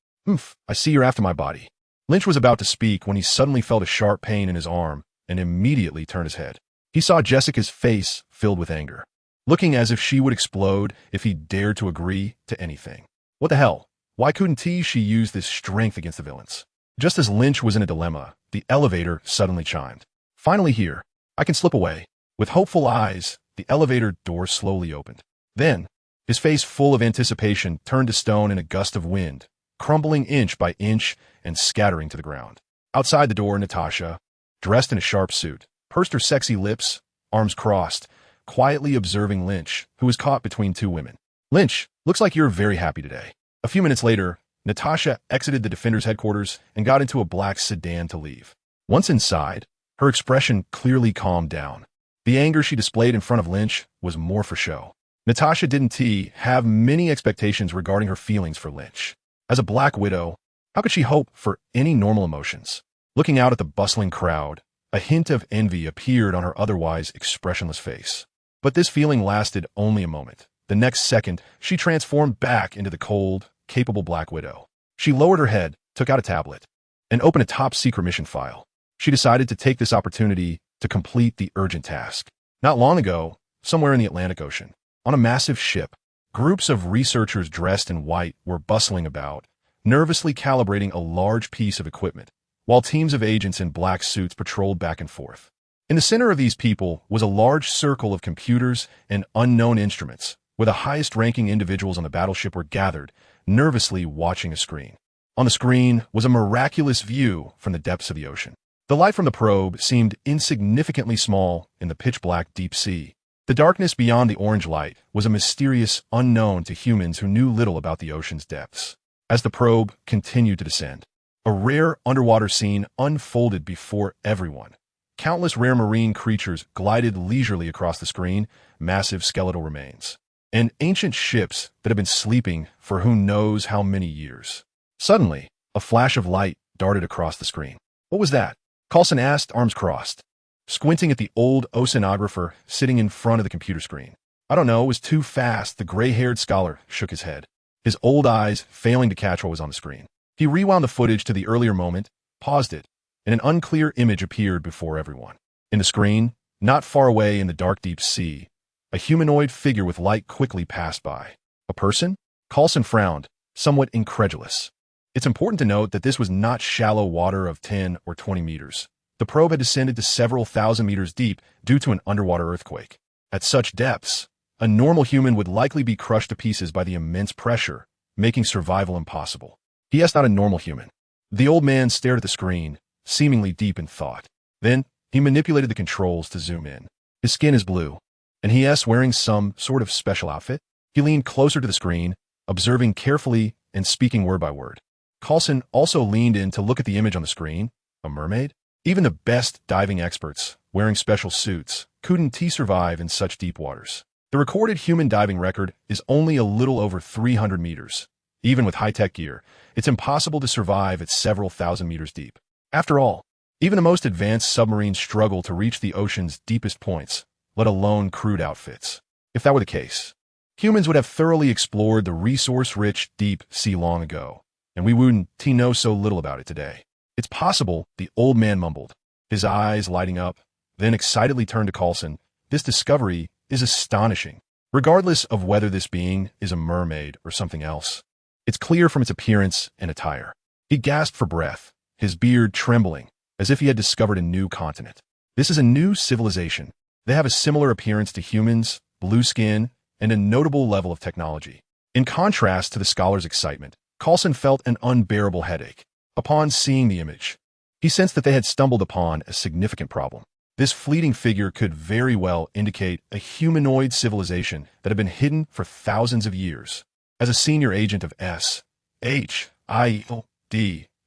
I see you're after my body. Lynch was about to speak when he suddenly felt a sharp pain in his arm and immediately turned his head. He saw Jessica's face filled with anger, looking as if she would explode if he dared to agree to anything. What the hell? Why couldn't she use this strength against the villains? Just as Lynch was in a dilemma, the elevator suddenly chimed. Finally here. I can slip away. With hopeful eyes, the elevator door slowly opened. Then, his face full of anticipation turned to stone in a gust of wind, crumbling inch by inch and scattering to the ground. Outside the door, Natasha, dressed in a sharp suit, pursed her sexy lips, arms crossed, quietly observing Lynch, who was caught between two women. Lynch, looks like you're very happy today. A few minutes later, Natasha exited the Defender's headquarters and got into a black sedan to leave. Once inside, her expression clearly calmed down. The anger she displayed in front of Lynch was more for show. Natasha didn't have many expectations regarding her feelings for Lynch. As a Black Widow, how could she hope for any normal emotions? Looking out at the bustling crowd, a hint of envy appeared on her otherwise expressionless face. But this feeling lasted only a moment. The next second, she transformed back into the cold, capable Black Widow. She lowered her head, took out a tablet, and opened a top-secret mission file. She decided to take this opportunity to complete the urgent task. Not long ago, somewhere in the Atlantic Ocean, on a massive ship, groups of researchers dressed in white were bustling about, nervously calibrating a large piece of equipment, while teams of agents in black suits patrolled back and forth. In the center of these people was a large circle of computers and unknown instruments, where the highest-ranking individuals on the battleship were gathered, nervously watching a screen. On the screen was a miraculous view from the depths of the ocean. The light from the probe seemed insignificantly small in the pitch-black deep sea. The darkness beyond the orange light was a mysterious unknown to humans who knew little about the ocean's depths. As the probe continued to descend, a rare underwater scene unfolded before everyone. Countless rare marine creatures glided leisurely across the screen, massive skeletal remains, and ancient ships that had been sleeping for who knows how many years. Suddenly, a flash of light darted across the screen. What was that? Coulson asked, arms crossed, squinting at the old oceanographer sitting in front of the computer screen. I don't know, it was too fast. The gray-haired scholar shook his head, his old eyes failing to catch what was on the screen. He rewound the footage to the earlier moment, paused it, and an unclear image appeared before everyone. In the screen, not far away in the dark deep sea, a humanoid figure with light quickly passed by. A person? Coulson frowned, somewhat incredulous. It's important to note that this was not shallow water of 10 or 20 meters. The probe had descended to several thousand meters deep due to an underwater earthquake. At such depths, a normal human would likely be crushed to pieces by the immense pressure, making survival impossible. He is not a normal human. The old man stared at the screen, seemingly deep in thought. Then, he manipulated the controls to zoom in. His skin is blue, and he is wearing some sort of special outfit. He leaned closer to the screen, observing carefully and speaking word by word. Coulson also leaned in to look at the image on the screen. A mermaid? Even the best diving experts, wearing special suits, couldn't survive in such deep waters. The recorded human diving record is only a little over 300 meters. Even with high-tech gear, it's impossible to survive at several thousand meters deep. After all, even the most advanced submarines struggle to reach the ocean's deepest points, let alone crewed outfits. If that were the case, humans would have thoroughly explored the resource-rich deep sea long ago, and we wouldn't know so little about it today. It's possible, the old man mumbled, his eyes lighting up, then excitedly turned to Coulson. This discovery is astonishing, regardless of whether this being is a mermaid or something else. It's clear from its appearance and attire. He gasped for breath, his beard trembling, as if he had discovered a new continent. This is a new civilization. They have a similar appearance to humans, blue skin, and a notable level of technology. In contrast to the scholar's excitement, Coulson felt an unbearable headache. Upon seeing the image, he sensed that they had stumbled upon a significant problem. This fleeting figure could very well indicate a humanoid civilization that had been hidden for thousands of years. As a senior agent of SHIELD,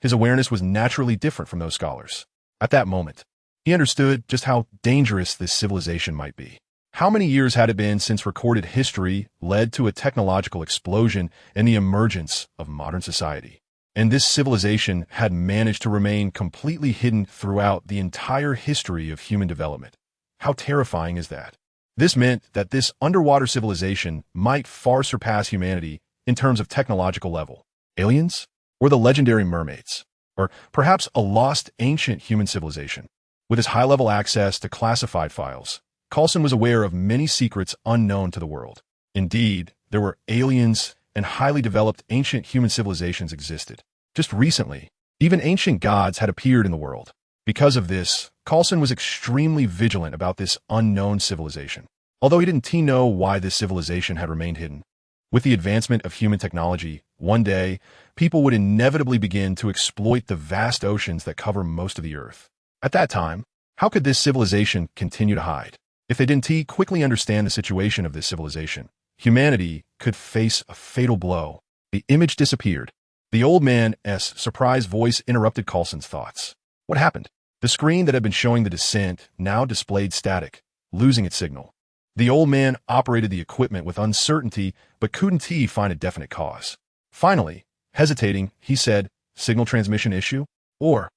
his awareness was naturally different from those scholars. At that moment, he understood just how dangerous this civilization might be. How many years had it been since recorded history led to a technological explosion and the emergence of modern society? And this civilization had managed to remain completely hidden throughout the entire history of human development. How terrifying is that? This meant that this underwater civilization might far surpass humanity in terms of technological level. Aliens? Or the legendary mermaids? Or perhaps a lost ancient human civilization? With his high-level access to classified files, Coulson was aware of many secrets unknown to the world. Indeed, there were aliens and highly developed ancient human civilizations existed. Just recently, Even ancient gods had appeared in the world. Because of this, Coulson was extremely vigilant about this unknown civilization. Although he didn't know why this civilization had remained hidden. With the advancement of human technology, one day, people would inevitably begin to exploit the vast oceans that cover most of the Earth. At that time, how could this civilization continue to hide? If they didn't quickly understand the situation of this civilization, humanity could face a fatal blow. The image disappeared. The old man's surprised voice interrupted Coulson's thoughts. What happened? The screen that had been showing the descent now displayed static, losing its signal. The old man operated the equipment with uncertainty, but couldn't find a definite cause. Finally, hesitating, he said, "Signal transmission issue? Or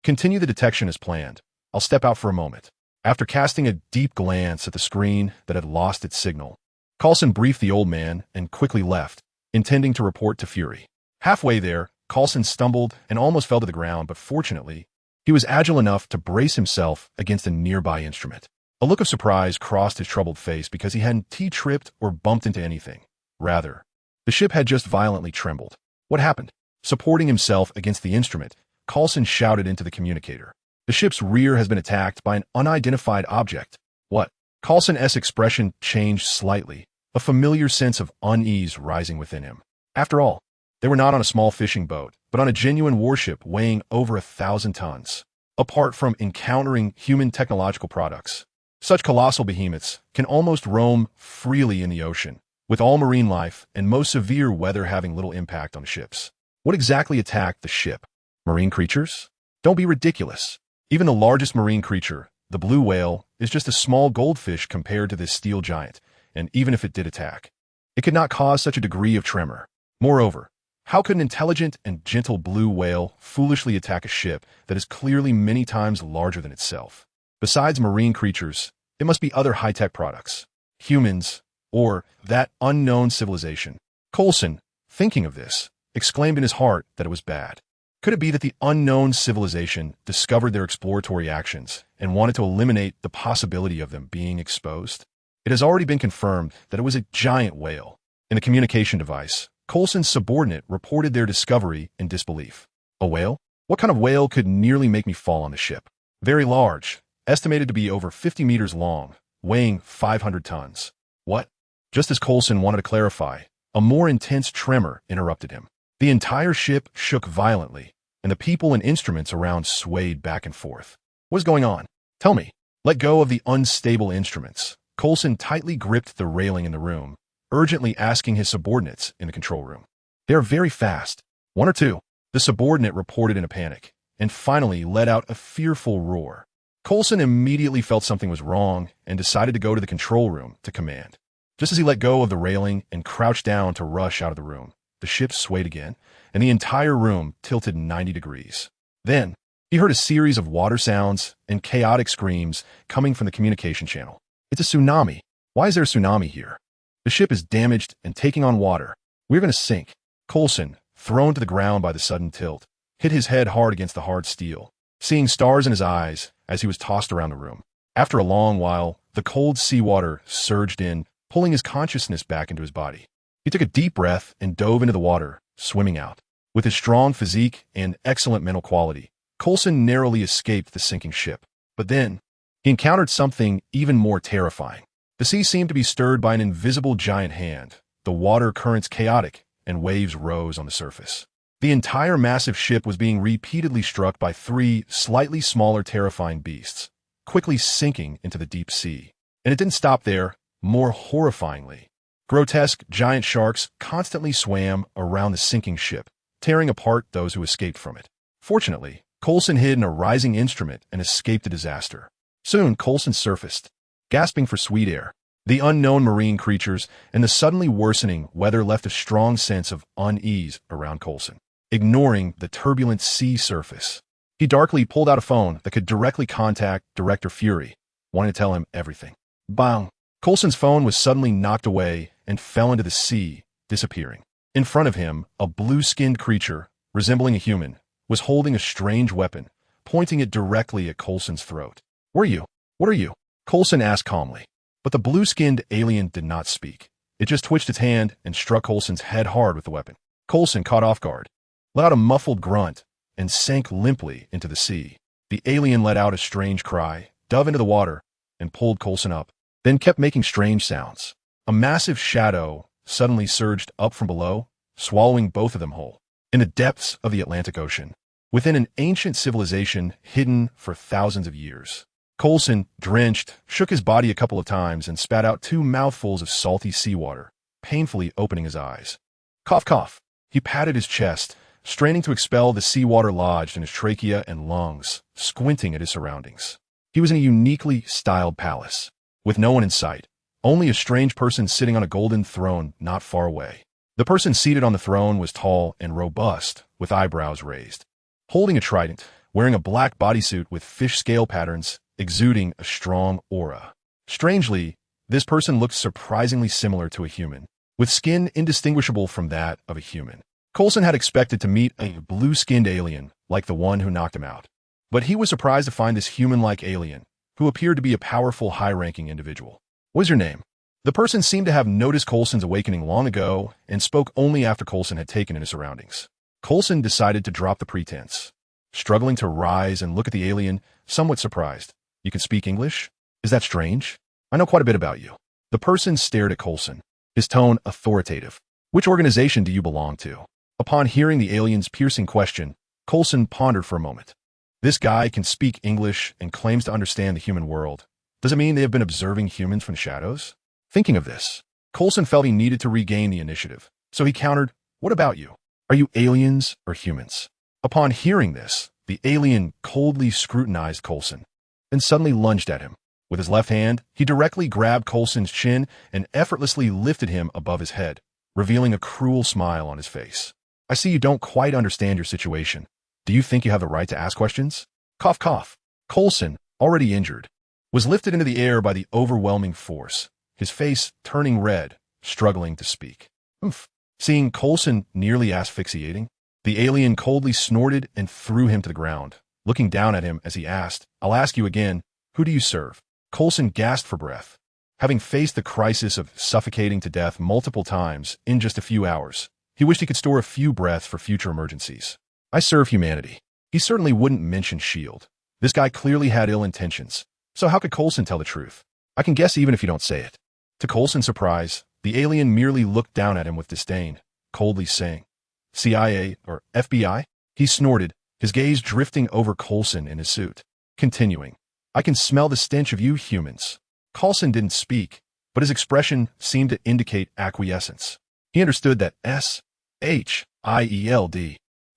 continue the detection as planned. I'll step out for a moment." After casting a deep glance at the screen that had lost its signal, Coulson briefed the old man and quickly left, intending to report to Fury. Halfway there, Coulson stumbled and almost fell to the ground, but fortunately, he was agile enough to brace himself against a nearby instrument. A look of surprise crossed his troubled face because he hadn't tripped or bumped into anything. Rather, the ship had just violently trembled. What happened? Supporting himself against the instrument, Coulson shouted into the communicator. "The ship's rear has been attacked by an unidentified object." What? Coulson's expression changed slightly, a familiar sense of unease rising within him. After all, they were not on a small fishing boat, but on a genuine warship weighing over 1,000 tons. Apart from encountering human technological products, such colossal behemoths can almost roam freely in the ocean, with all marine life and most severe weather having little impact on ships. What exactly attacked the ship? Marine creatures? Don't be ridiculous. Even the largest marine creature, the blue whale, is just a small goldfish compared to this steel giant, and even if it did attack, it could not cause such a degree of tremor. Moreover, how could an intelligent and gentle blue whale foolishly attack a ship that is clearly many times larger than itself? Besides marine creatures, it must be other high-tech products. Humans, or that unknown civilization. Coulson, thinking of this, exclaimed in his heart that it was bad. Could it be that the unknown civilization discovered their exploratory actions and wanted to eliminate the possibility of them being exposed? It has already been confirmed that it was a giant whale. In the communication device, Coulson's subordinate reported their discovery in disbelief. A whale? What kind of whale could nearly make me fall on the ship? Very large, estimated to be over 50 meters long, weighing 500 tons. What? Just as Coulson wanted to clarify, a more intense tremor interrupted him. The entire ship shook violently, and the people and instruments around swayed back and forth. What is going on? Tell me. Let go of the unstable instruments. Coulson tightly gripped the railing in the room, urgently asking his subordinates in the control room. They are very fast. One or two. The subordinate reported in a panic, and finally let out a fearful roar. Coulson immediately felt something was wrong and decided to go to the control room to command. Just as he let go of the railing and crouched down to rush out of the room, the ship swayed again, and the entire room tilted 90 degrees. Then, he heard a series of water sounds and chaotic screams coming from the communication channel. It's a tsunami. Why is there a tsunami here? The ship is damaged and taking on water. We're going to sink. Coulson, thrown to the ground by the sudden tilt, hit his head hard against the hard steel, seeing stars in his eyes as he was tossed around the room. After a long while, the cold seawater surged in, pulling his consciousness back into his body. He took a deep breath and dove into the water, swimming out. With his strong physique and excellent mental quality, Coulson narrowly escaped the sinking ship. But then, he encountered something even more terrifying. The sea seemed to be stirred by an invisible giant hand, the water currents chaotic, and waves rose on the surface. The entire massive ship was being repeatedly struck by three slightly smaller terrifying beasts, quickly sinking into the deep sea. And it didn't stop there. More horrifyingly, grotesque giant sharks constantly swam around the sinking ship, tearing apart those who escaped from it. Fortunately, Coulson hid in a rising instrument and escaped the disaster. Soon, Coulson surfaced, gasping for sweet air. The unknown marine creatures and the suddenly worsening weather left a strong sense of unease around Coulson. Ignoring the turbulent sea surface, he darkly pulled out a phone that could directly contact Director Fury, wanting to tell him everything. Bang! Coulson's phone was suddenly knocked away and fell into the sea, disappearing. In front of him, a blue-skinned creature, resembling a human, was holding a strange weapon, pointing it directly at Coulson's throat. "Where are you? What are you?" Coulson asked calmly. But the blue-skinned alien did not speak. It just twitched its hand and struck Coulson's head hard with the weapon. Coulson, caught off guard, let out a muffled grunt and sank limply into the sea. The alien let out a strange cry, dove into the water, and pulled Coulson up, then kept making strange sounds. A massive shadow suddenly surged up from below, swallowing both of them whole. In the depths of the Atlantic Ocean, within an ancient civilization hidden for thousands of years, Coulson, drenched, shook his body a couple of times and spat out 2 mouthfuls of salty seawater, painfully opening his eyes. Cough, cough. He patted his chest, straining to expel the seawater lodged in his trachea and lungs, squinting at his surroundings. He was in a uniquely styled palace, with no one in sight, only a strange person sitting on a golden throne not far away. The person seated on the throne was tall and robust, with eyebrows raised. Holding a trident, wearing a black bodysuit with fish scale patterns, exuding a strong aura. Strangely, this person looked surprisingly similar to a human, with skin indistinguishable from that of a human. Coulson had expected to meet a blue-skinned alien like the one who knocked him out, but he was surprised to find this human-like alien, who appeared to be a powerful, high-ranking individual. "What's your name?" The person seemed to have noticed Coulson's awakening long ago and spoke only after Coulson had taken in his surroundings. Coulson decided to drop the pretense, struggling to rise and look at the alien, somewhat surprised. "You can speak English? Is that strange? I know quite a bit about you." The person stared at Coulson, his tone authoritative. "Which organization do you belong to?" Upon hearing the alien's piercing question, Coulson pondered for a moment. This guy can speak English and claims to understand the human world. Does it mean they have been observing humans from the shadows? Thinking of this, Coulson felt he needed to regain the initiative, so he countered, "What about you? Are you aliens or humans?" Upon hearing this, the alien coldly scrutinized Coulson, then suddenly lunged at him. With his left hand, he directly grabbed Coulson's chin and effortlessly lifted him above his head, revealing a cruel smile on his face. "I see you don't quite understand your situation. Do you think you have the right to ask questions?" Cough, cough. Coulson, already injured, was lifted into the air by the overwhelming force, his face turning red, struggling to speak. "Oomph." Seeing Coulson nearly asphyxiating, the alien coldly snorted and threw him to the ground, looking down at him as he asked, "I'll ask you again, who do you serve?" Coulson gasped for breath. Having faced the crisis of suffocating to death multiple times in just a few hours, he wished he could store a few breaths for future emergencies. "I serve humanity." He certainly wouldn't mention S.H.I.E.L.D. This guy clearly had ill intentions, so how could Coulson tell the truth? "I can guess even if you don't say it." To Coulson's surprise, the alien merely looked down at him with disdain, coldly saying, "CIA or FBI?" He snorted, his gaze drifting over Coulson in his suit, continuing, "I can smell the stench of you humans." Coulson didn't speak, but his expression seemed to indicate acquiescence. He understood that S.H.I.E.L.D.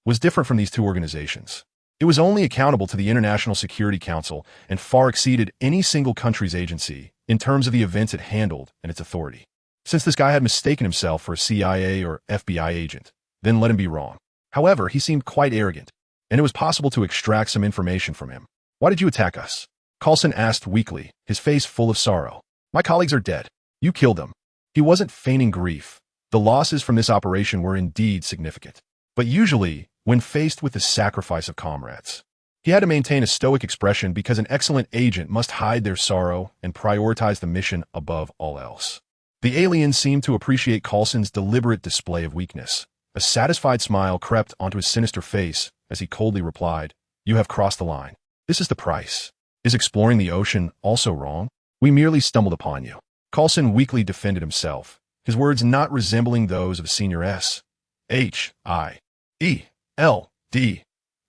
was different from these two organizations. It was only accountable to the International Security Council and far exceeded any single country's agency in terms of the events it handled and its authority. Since this guy had mistaken himself for a CIA or FBI agent, then let him be wrong. However, he seemed quite arrogant, and it was possible to extract some information from him. "Why did you attack us?" Coulson asked weakly, his face full of sorrow. "My colleagues are dead. You killed them." He wasn't feigning grief. The losses from this operation were indeed significant. But usually, when faced with the sacrifice of comrades, he had to maintain a stoic expression because an excellent agent must hide their sorrow and prioritize the mission above all else. The alien seemed to appreciate Coulson's deliberate display of weakness. A satisfied smile crept onto his sinister face as he coldly replied, "You have crossed the line. This is the price. Is exploring the ocean also wrong? We merely stumbled upon you." Coulson weakly defended himself, his words not resembling those of a senior S.H.I.E.L.D.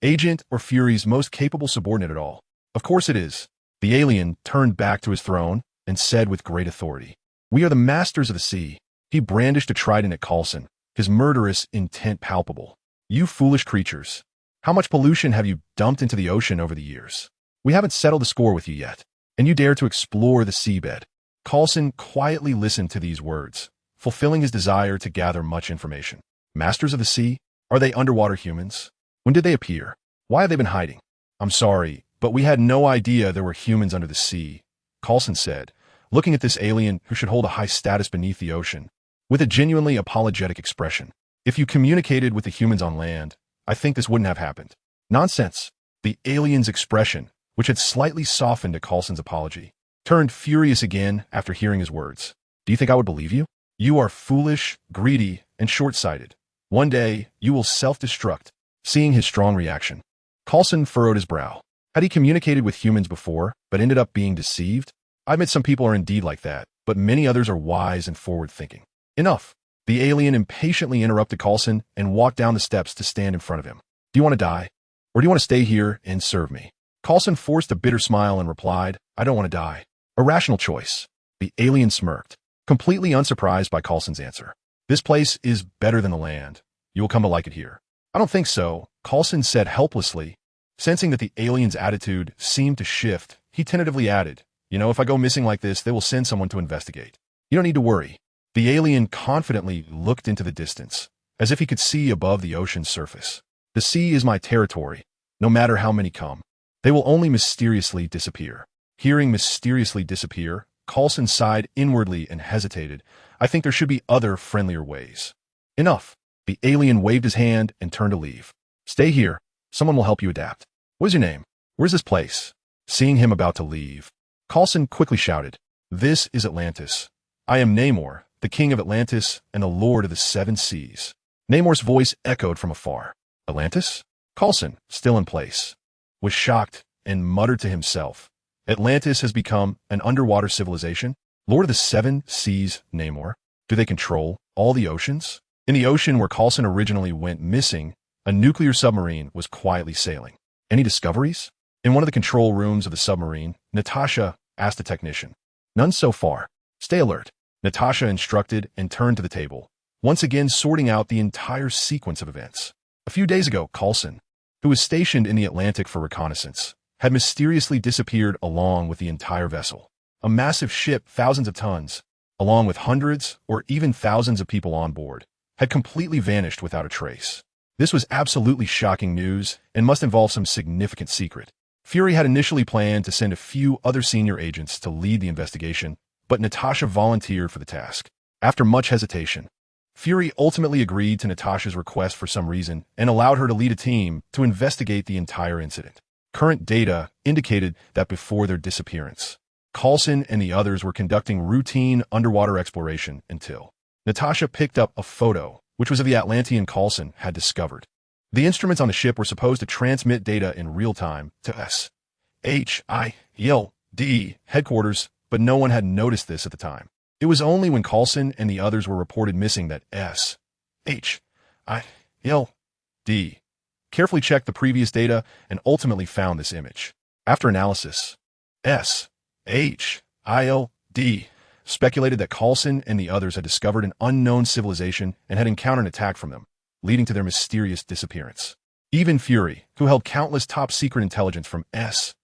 agent or Fury's most capable subordinate at all. "Of course it is." The alien turned back to his throne and said with great authority, "We are the masters of the sea." He brandished a trident at Coulson, his murderous intent palpable. "You foolish creatures. How much pollution have you dumped into the ocean over the years? We haven't settled the score with you yet, and you dare to explore the seabed." Coulson quietly listened to these words, fulfilling his desire to gather much information. Masters of the sea? Are they underwater humans? When did they appear? Why have they been hiding? "I'm sorry, but we had no idea there were humans under the sea," Coulson said, looking at this alien who should hold a high status beneath the ocean, with a genuinely apologetic expression. "If you communicated with the humans on land, I think this wouldn't have happened." "Nonsense." The alien's expression, which had slightly softened at Coulson's apology, turned furious again after hearing his words. "Do you think I would believe you? You are foolish, greedy, and short-sighted. One day, you will self-destruct." Seeing his strong reaction, Coulson furrowed his brow. Had he communicated with humans before, but ended up being deceived? I admit some people are indeed like that, but many others are wise and forward-thinking. Enough. The alien impatiently interrupted Coulson and walked down the steps to stand in front of him. Do you want to die? Or do you want to stay here and serve me? Coulson forced a bitter smile and replied, I don't want to die. A rational choice. The alien smirked, completely unsurprised by Coulson's answer. This place is better than the land. You will come to like it here. I don't think so, Coulson said helplessly. Sensing that the alien's attitude seemed to shift, he tentatively added, if I go missing like this, they will send someone to investigate. You don't need to worry. The alien confidently looked into the distance, as if he could see above the ocean's surface. The sea is my territory. No matter how many come, they will only mysteriously disappear. Hearing mysteriously disappear, Coulson sighed inwardly and hesitated. I think there should be other, friendlier ways. Enough. The alien waved his hand and turned to leave. Stay here. Someone will help you adapt. What is your name? Where's this place? Seeing him about to leave, Coulson quickly shouted, This is Atlantis. I am Namor, the king of Atlantis and the lord of the seven seas. Namor's voice echoed from afar. Atlantis? Coulson, still in place, was shocked and muttered to himself. Atlantis has become an underwater civilization? Lord of the seven seas, Namor? Do they control all the oceans? In the ocean where Coulson originally went missing, a nuclear submarine was quietly sailing. Any discoveries? In one of the control rooms of the submarine, Natasha asked the technician. None so far. Stay alert. Natasha instructed and turned to the table, once again sorting out the entire sequence of events. A few days ago, Coulson, who was stationed in the Atlantic for reconnaissance, had mysteriously disappeared along with the entire vessel. A massive ship, thousands of tons, along with hundreds or even thousands of people on board, had completely vanished without a trace. This was absolutely shocking news and must involve some significant secret. Fury had initially planned to send a few other senior agents to lead the investigation, but Natasha volunteered for the task. After much hesitation, Fury ultimately agreed to Natasha's request for some reason and allowed her to lead a team to investigate the entire incident. Current data indicated that before their disappearance, Coulson and the others were conducting routine underwater exploration until Natasha picked up a photo, which was of the Atlantean Coulson had discovered. The instruments on the ship were supposed to transmit data in real time to SHIELD headquarters, but no one had noticed this at the time. It was only when Coulson and the others were reported missing that SHIELD carefully checked the previous data and ultimately found this image. After analysis, SHIELD speculated that Coulson and the others had discovered an unknown civilization and had encountered an attack from them, leading to their mysterious disappearance. Even Fury, who held countless top-secret intelligence from SHIELD,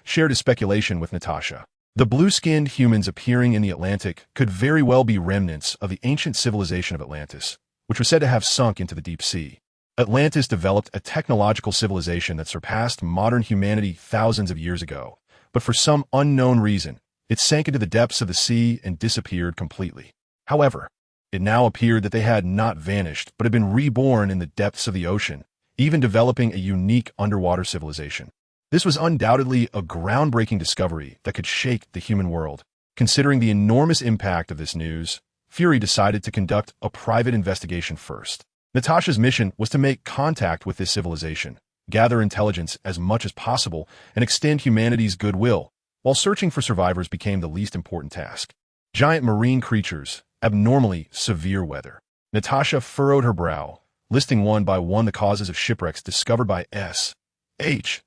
shared his speculation with Natasha. The blue-skinned humans appearing in the Atlantic could very well be remnants of the ancient civilization of Atlantis, which was said to have sunk into the deep sea. Atlantis developed a technological civilization that surpassed modern humanity thousands of years ago, but for some unknown reason, it sank into the depths of the sea and disappeared completely. However, it now appeared that they had not vanished, but had been reborn in the depths of the ocean, even developing a unique underwater civilization. This was undoubtedly a groundbreaking discovery that could shake the human world. Considering the enormous impact of this news, Fury decided to conduct a private investigation first. Natasha's mission was to make contact with this civilization, gather intelligence as much as possible, and extend humanity's goodwill, while searching for survivors became the least important task. Giant marine creatures, abnormally severe weather. Natasha furrowed her brow, listing one by one the causes of shipwrecks discovered by SHIELD.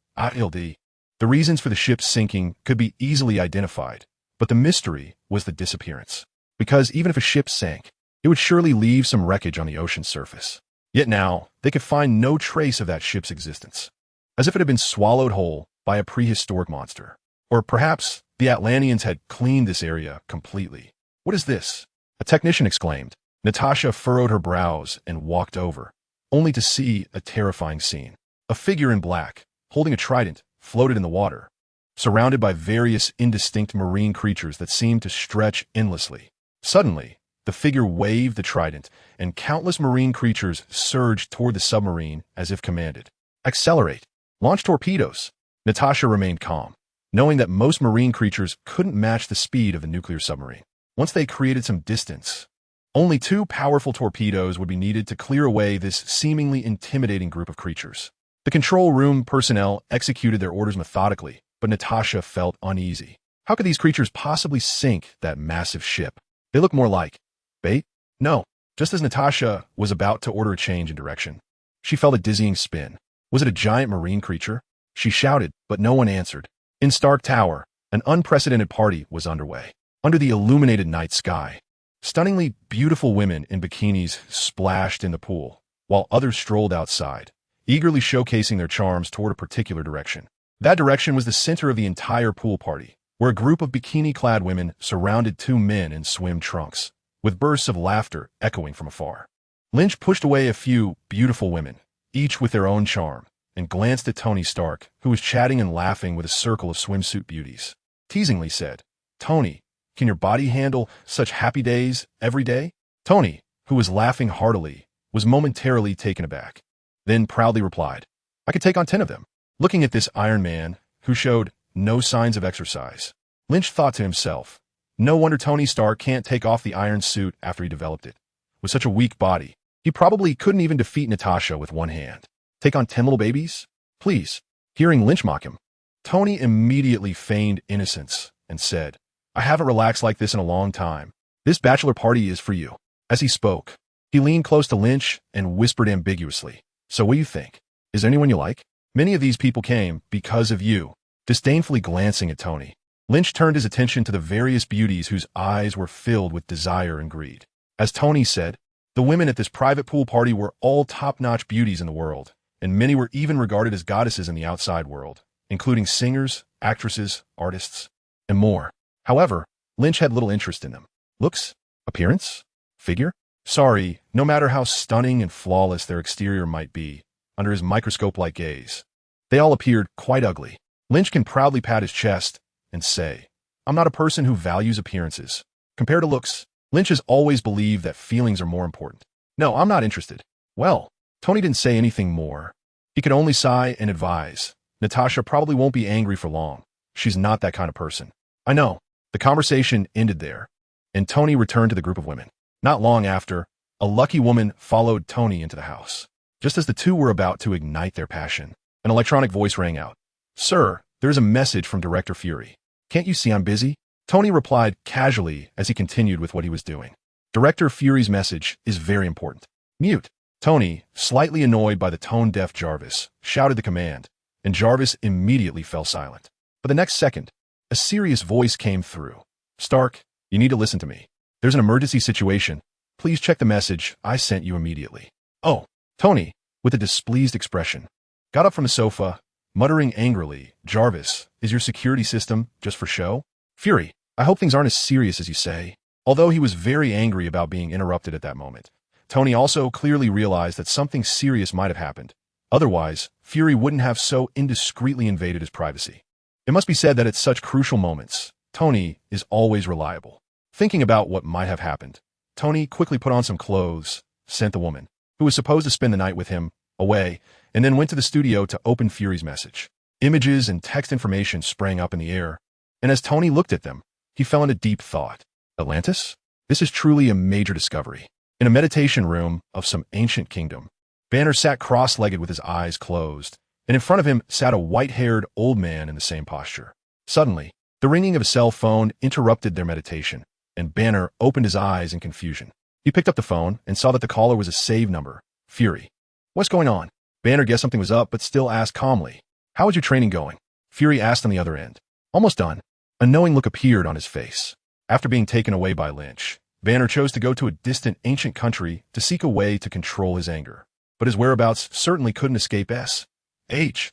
The reasons for the ship's sinking could be easily identified, but the mystery was the disappearance. Because even if a ship sank, it would surely leave some wreckage on the ocean's surface. Yet now, they could find no trace of that ship's existence, as if it had been swallowed whole by a prehistoric monster. Or perhaps the Atlanteans had cleaned this area completely. What is this? A technician exclaimed. Natasha furrowed her brows and walked over, only to see a terrifying scene. A figure in black, holding a trident, floated in the water, surrounded by various indistinct marine creatures that seemed to stretch endlessly. Suddenly, the figure waved the trident, and countless marine creatures surged toward the submarine as if commanded. Accelerate! Launch torpedoes! Natasha remained calm, knowing that most marine creatures couldn't match the speed of the nuclear submarine. Once they created some distance, Only 2 powerful torpedoes would be needed to clear away this seemingly intimidating group of creatures. The control room personnel executed their orders methodically, but Natasha felt uneasy. How could these creatures possibly sink that massive ship? They look more like bait? No. Just as Natasha was about to order a change in direction, she felt a dizzying spin. Was it a giant marine creature? She shouted, but no one answered. In Stark Tower, an unprecedented party was underway. Under the illuminated night sky, stunningly beautiful women in bikinis splashed in the pool, while others strolled outside, eagerly showcasing their charms toward a particular direction. That direction was the center of the entire pool party, where a group of bikini-clad women surrounded 2 men in swim trunks, with bursts of laughter echoing from afar. Lynch pushed away a few beautiful women, each with their own charm, and glanced at Tony Stark, who was chatting and laughing with a circle of swimsuit beauties. Teasingly said, "Tony, can your body handle such happy days every day?" Tony, who was laughing heartily, was momentarily taken aback, then proudly replied, "I could take on 10 of them." Looking at this Iron Man, who showed no signs of exercise, Lynch thought to himself, no wonder Tony Stark can't take off the iron suit after he developed it. With such a weak body, he probably couldn't even defeat Natasha with one hand. Take on 10 little babies? Please. Hearing Lynch mock him, Tony immediately feigned innocence and said, "I haven't relaxed like this in a long time. This bachelor party is for you." As he spoke, he leaned close to Lynch and whispered ambiguously, "So what do you think? Is there anyone you like? Many of these people came because of you." Disdainfully glancing at Tony, Lynch turned his attention to the various beauties whose eyes were filled with desire and greed. As Tony said, the women at this private pool party were all top-notch beauties in the world, and many were even regarded as goddesses in the outside world, including singers, actresses, artists, and more. However, Lynch had little interest in them. Looks? Appearance? Figure? Sorry, no matter how stunning and flawless their exterior might be, under his microscope-like gaze, they all appeared quite ugly. Lynch can proudly pat his chest and say, "I'm not a person who values appearances. Compared to looks, Lynch has always believed that feelings are more important. No, I'm not interested." Well, Tony didn't say anything more. He could only sigh and advise, "Natasha probably won't be angry for long. She's not that kind of person." "I know." The conversation ended there, and Tony returned to the group of women. Not long after, a lucky woman followed Tony into the house. Just as the two were about to ignite their passion, an electronic voice rang out. "Sir, there is a message from Director Fury. Can't you see I'm busy?" Tony replied casually as he continued with what he was doing. "Director Fury's message is very important." "Mute." Tony, slightly annoyed by the tone-deaf Jarvis, shouted the command, and Jarvis immediately fell silent. But the next second, a serious voice came through. "Stark, you need to listen to me. There's an emergency situation. Please check the message I sent you immediately." "Oh." Tony, with a displeased expression, got up from the sofa, muttering angrily, "Jarvis, is your security system just for show?" "Fury, I hope things aren't as serious as you say." Although he was very angry about being interrupted at that moment, Tony also clearly realized that something serious might have happened. Otherwise, Fury wouldn't have so indiscreetly invaded his privacy. It must be said that at such crucial moments, Tony is always reliable. Thinking about what might have happened, Tony quickly put on some clothes, sent the woman, who was supposed to spend the night with him, away, and then went to the studio to open Fury's message. Images and text information sprang up in the air, and as Tony looked at them, he fell into deep thought. Atlantis? This is truly a major discovery. In a meditation room of some ancient kingdom, Banner sat cross-legged with his eyes closed, and in front of him sat a white-haired old man in the same posture. Suddenly, the ringing of a cell phone interrupted their meditation, and Banner opened his eyes in confusion. He picked up the phone and saw that the caller was a saved number, Fury. "What's going on?" Banner guessed something was up, but still asked calmly, "How is your training going?" Fury asked on the other end. "Almost done." A knowing look appeared on his face. After being taken away by Lynch, Banner chose to go to a distant ancient country to seek a way to control his anger. But his whereabouts certainly couldn't escape S-H-I-E-L-D.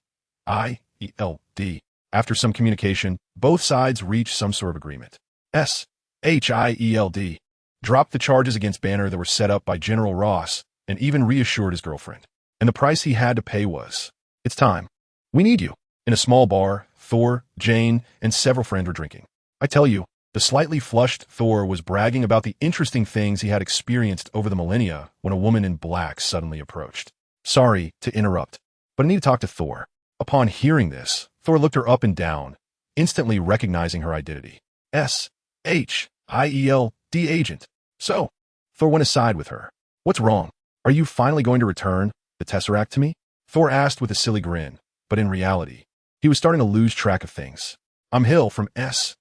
After some communication, both sides reached some sort of agreement. S-H-I-E-L-D dropped the charges against Banner that were set up by General Ross and even reassured his girlfriend. And the price he had to pay was, "It's time. We need you." In a small bar, Thor, Jane, and several friends were drinking. I tell you, the slightly flushed Thor was bragging about the interesting things he had experienced over the millennia when a woman in black suddenly approached. "Sorry to interrupt, but I need to talk to Thor." Upon hearing this, Thor looked her up and down, instantly recognizing her identity. S-H-I-E-L-D agent. "So, Thor went aside with her. What's wrong? Are you finally going to return the Tesseract to me? Thor asked with a silly grin, but in reality, he was starting to lose track of things. I'm Hill from S.H.I.L.D.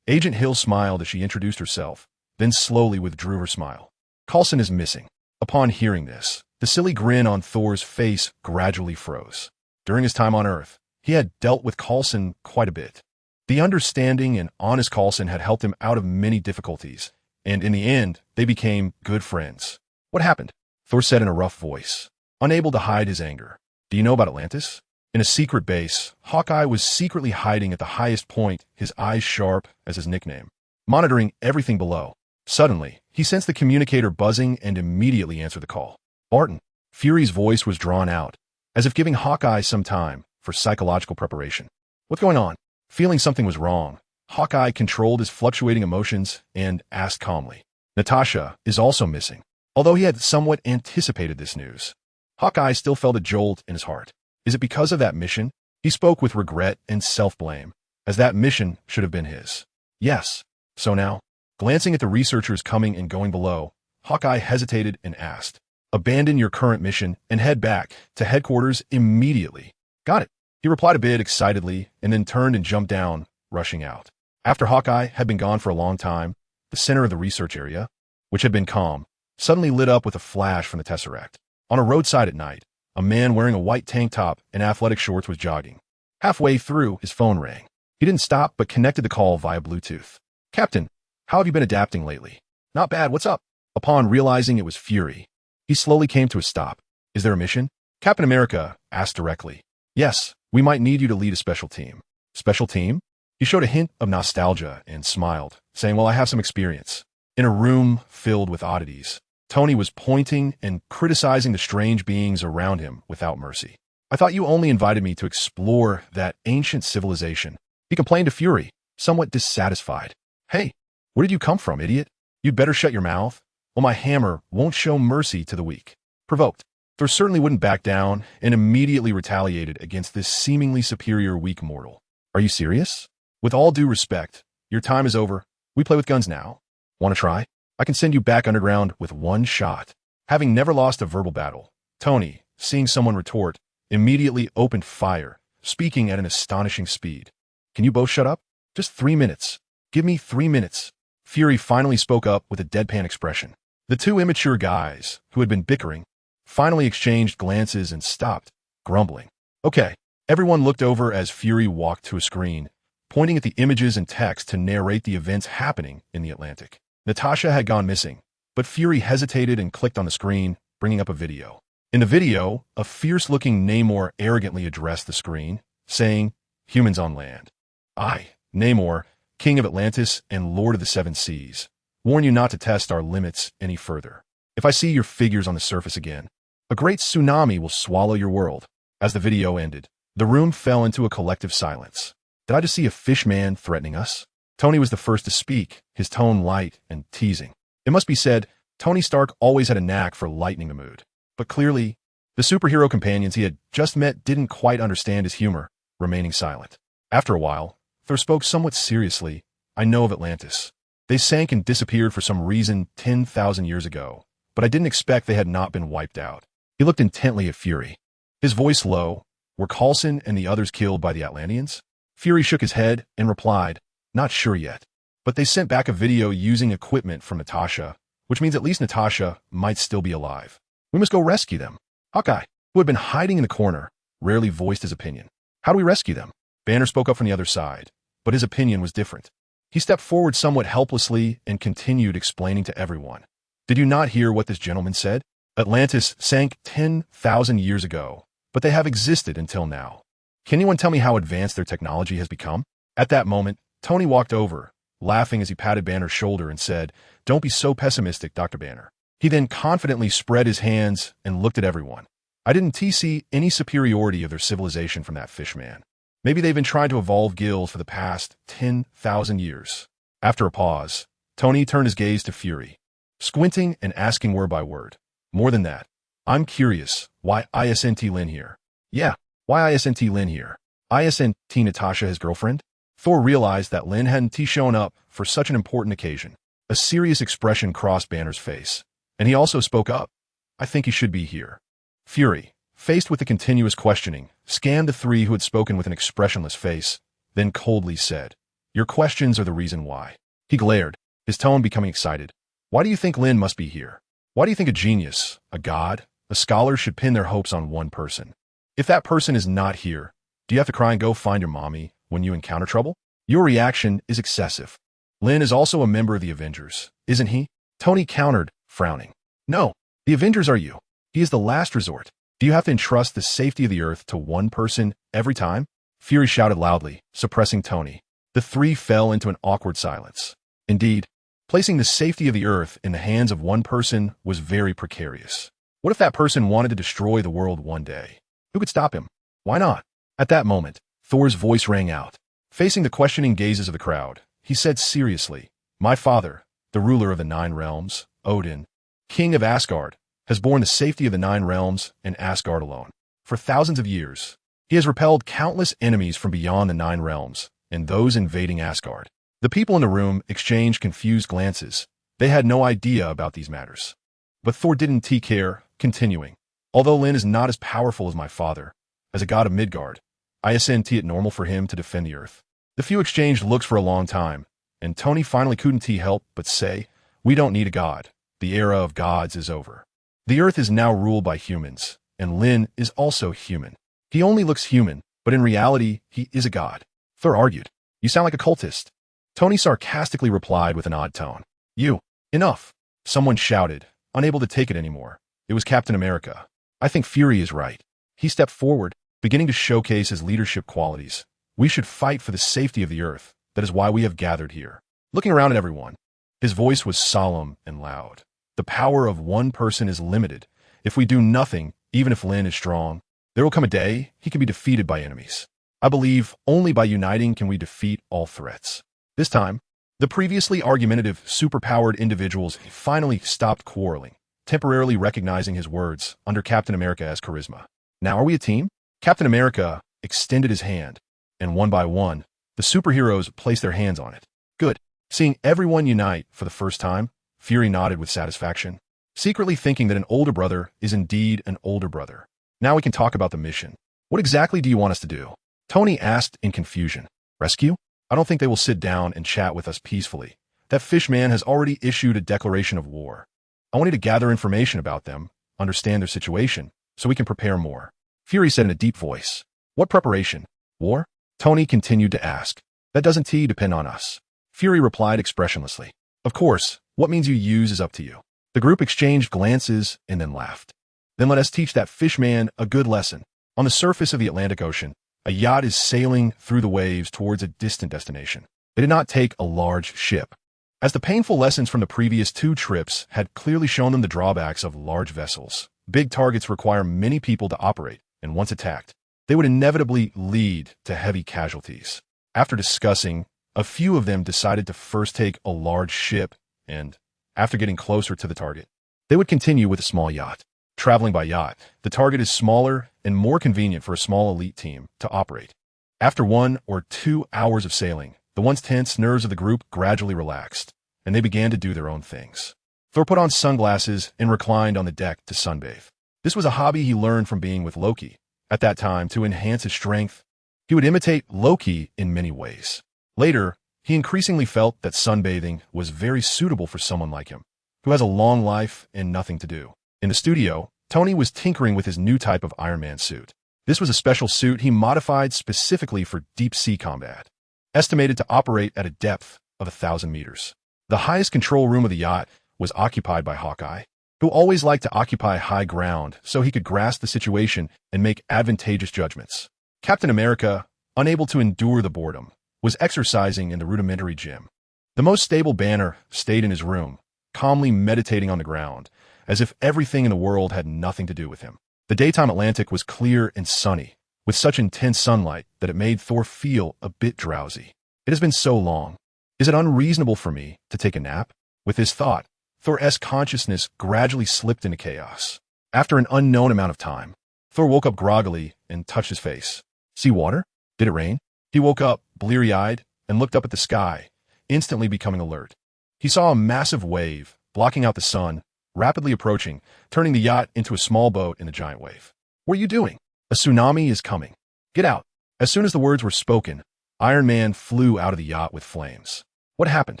Agent Hill smiled as she introduced herself, then slowly withdrew her smile. Coulson is missing. Upon hearing this, the silly grin on Thor's face gradually froze. During his time on Earth, he had dealt with Coulson quite a bit. The understanding and honest Coulson had helped him out of many difficulties, and in the end, they became good friends. What happened? Thor said in a rough voice, unable to hide his anger. Do you know about Atlantis? In a secret base, Hawkeye was secretly hiding at the highest point, his eyes sharp as his nickname, monitoring everything below. Suddenly, he sensed the communicator buzzing and immediately answered the call. Barton. Fury's voice was drawn out, as if giving Hawkeye some time for psychological preparation. What's going on? Feeling something was wrong, Hawkeye controlled his fluctuating emotions and asked calmly. Natasha is also missing. Although he had somewhat anticipated this news, Hawkeye still felt a jolt in his heart. Is it because of that mission? He spoke with regret and self-blame, as that mission should have been his. Yes. So now, glancing at the researchers coming and going below, Hawkeye hesitated and asked, abandon your current mission and head back to headquarters immediately. Got it. He replied a bit excitedly and then turned and jumped down, rushing out. After Hawkeye had been gone for a long time, the center of the research area, which had been calm, suddenly lit up with a flash from the Tesseract. On a roadside at night, a man wearing a white tank top and athletic shorts was jogging. Halfway through, his phone rang. He didn't stop but connected the call via Bluetooth. Captain, how have you been adapting lately? Not bad, what's up? Upon realizing it was Fury, he slowly came to a stop. Is there a mission? Captain America asked directly. Yes, we might need you to lead a special team. Special team? He showed a hint of nostalgia and smiled, saying, well, I have some experience. In a room filled with oddities, Tony was pointing and criticizing the strange beings around him without mercy. I thought you only invited me to explore that ancient civilization. He complained to Fury, somewhat dissatisfied. Hey, where did you come from, idiot? You'd better shut your mouth. Well, my hammer won't show mercy to the weak. Provoked, Thor certainly wouldn't back down and immediately retaliated against this seemingly superior weak mortal. Are you serious? With all due respect, your time is over. We play with guns now. Want to try? I can send you back underground with one shot. Having never lost a verbal battle, Tony, seeing someone retort, immediately opened fire, speaking at an astonishing speed. Can you both shut up? Just 3 minutes. Give me 3 minutes. Fury finally spoke up with a deadpan expression. The two immature guys, who had been bickering, finally exchanged glances and stopped, grumbling. Okay. Everyone looked over as Fury walked to a screen, pointing at the images and text to narrate the events happening in the Atlantic. Natasha had gone missing, but Fury hesitated and clicked on the screen, bringing up a video. In the video, a fierce-looking Namor arrogantly addressed the screen, saying, humans on land. I, Namor, King of Atlantis and Lord of the Seven Seas, warn you not to test our limits any further. If I see your figures on the surface again, a great tsunami will swallow your world. As the video ended, the room fell into a collective silence. Did I just see a fish man threatening us? Tony was the first to speak, his tone light and teasing. It must be said, Tony Stark always had a knack for lightening the mood. But clearly, the superhero companions he had just met didn't quite understand his humor, remaining silent. After a while, Thor spoke somewhat seriously. I know of Atlantis. They sank and disappeared for some reason 10,000 years ago, but I didn't expect they had not been wiped out. He looked intently at Fury, his voice low. Were Coulson and the others killed by the Atlanteans? Fury shook his head and replied, not sure yet, but they sent back a video using equipment from Natasha, which means at least Natasha might still be alive. We must go rescue them. Hawkeye, who had been hiding in the corner, rarely voiced his opinion. How do we rescue them? Banner spoke up from the other side, but his opinion was different. He stepped forward somewhat helplessly and continued explaining to everyone. Did you not hear what this gentleman said? Atlantis sank 10,000 years ago, but they have existed until now. Can anyone tell me how advanced their technology has become? At that moment, Tony walked over, laughing as he patted Banner's shoulder and said, don't be so pessimistic, Dr. Banner. He then confidently spread his hands and looked at everyone. I didn't see any superiority of their civilization from that fish man. Maybe they've been trying to evolve gills for the past 10,000 years. After a pause, Tony turned his gaze to Fury, squinting and asking word by word. More than that, I'm curious, why isn't Lynn here? Yeah, why isn't Lynn here? Isn't Natasha his girlfriend? Thor realized that Lynn hadn't shown up for such an important occasion. A serious expression crossed Banner's face, and he also spoke up. I think he should be here. Fury, faced with the continuous questioning, scanned the three who had spoken with an expressionless face, then coldly said, Your questions are the reason why. He glared, his tone becoming excited. Why do you think Lynn must be here? Why do you think a genius, a god, a scholar should pin their hopes on one person? If that person is not here, do you have to cry and go find your mommy when you encounter trouble? Your reaction is excessive. Lynn is also a member of the Avengers, isn't he? Tony countered, frowning. No, the Avengers are you. He is the last resort. Do you have to entrust the safety of the Earth to one person every time? Fury shouted loudly, suppressing Tony. The three fell into an awkward silence. Indeed, placing the safety of the Earth in the hands of one person was very precarious. What if that person wanted to destroy the world one day? Who could stop him? Why not? At that moment, Thor's voice rang out. Facing the questioning gazes of the crowd, he said seriously, My father, the ruler of the 9 realms, Odin, king of Asgard, has borne the safety of the 9 realms and Asgard alone. For thousands of years, he has repelled countless enemies from beyond the 9 realms and those invading Asgard. The people in the room exchanged confused glances. They had no idea about these matters. But Thor didn't take care, continuing. Although Lynn is not as powerful as my father, as a god of Midgard, I isn't it normal for him to defend the Earth. The few exchanged looks for a long time, and Tony finally couldn't help but say, We don't need a god. The era of gods is over. The Earth is now ruled by humans, and Lynn is also human. He only looks human, but in reality, he is a god. Thor argued. You sound like a cultist. Tony sarcastically replied with an odd tone. You. Enough. Someone shouted, unable to take it anymore. It was Captain America. I think Fury is right. He stepped forward, beginning to showcase his leadership qualities. We should fight for the safety of the Earth. That is why we have gathered here. Looking around at everyone, his voice was solemn and loud. The power of one person is limited. If we do nothing, even if Lynn is strong, there will come a day he can be defeated by enemies. I believe only by uniting can we defeat all threats. This time, the previously argumentative, superpowered individuals finally stopped quarreling, temporarily recognizing his words under Captain America as charisma. Now are we a team? Captain America extended his hand, and one by one, the superheroes placed their hands on it. Good. Seeing everyone unite for the first time, Fury nodded with satisfaction, secretly thinking that an older brother is indeed an older brother. Now we can talk about the mission. What exactly do you want us to do? Tony asked in confusion. Rescue? I don't think they will sit down and chat with us peacefully. That fish man has already issued a declaration of war. I wanted to gather information about them, understand their situation, so we can prepare more. Fury said in a deep voice. What preparation? War? Tony continued to ask. That doesn't depend on us. Fury replied expressionlessly. Of course, what means you use is up to you. The group exchanged glances and then laughed. Then let us teach that fish man a good lesson. On the surface of the Atlantic Ocean, a yacht is sailing through the waves towards a distant destination. They did not take a large ship. As the painful lessons from the previous 2 trips had clearly shown them the drawbacks of large vessels, big targets require many people to operate, and once attacked, they would inevitably lead to heavy casualties. After discussing, a few of them decided to first take a large ship and, after getting closer to the target, they would continue with a small yacht. Traveling by yacht, the target is smaller and more convenient for a small elite team to operate. After 1 or 2 hours of sailing, the once tense nerves of the group gradually relaxed, and they began to do their own things. Thor put on sunglasses and reclined on the deck to sunbathe. This was a hobby he learned from being with Loki. At that time, to enhance his strength, he would imitate Loki in many ways. Later, he increasingly felt that sunbathing was very suitable for someone like him, who has a long life and nothing to do. In the studio, Tony was tinkering with his new type of Iron Man suit. This was a special suit he modified specifically for deep-sea combat, estimated to operate at a depth of 1,000 meters. The highest control room of the yacht was occupied by Hawkeye, who always liked to occupy high ground so he could grasp the situation and make advantageous judgments. Captain America, unable to endure the boredom, was exercising in the rudimentary gym. The most stable Banner stayed in his room, calmly meditating on the ground, as if everything in the world had nothing to do with him. The daytime Atlantic was clear and sunny, with such intense sunlight that it made Thor feel a bit drowsy. It has been so long. Is it unreasonable for me to take a nap? With this thought, Thor's consciousness gradually slipped into chaos. After an unknown amount of time, Thor woke up groggily and touched his face. See water? Did it rain? He woke up, bleary-eyed, and looked up at the sky, instantly becoming alert. He saw a massive wave, blocking out the sun, rapidly approaching, turning the yacht into a small boat in the giant wave. What are you doing? A tsunami is coming. Get out. As soon as the words were spoken, Iron Man flew out of the yacht with flames. What happened?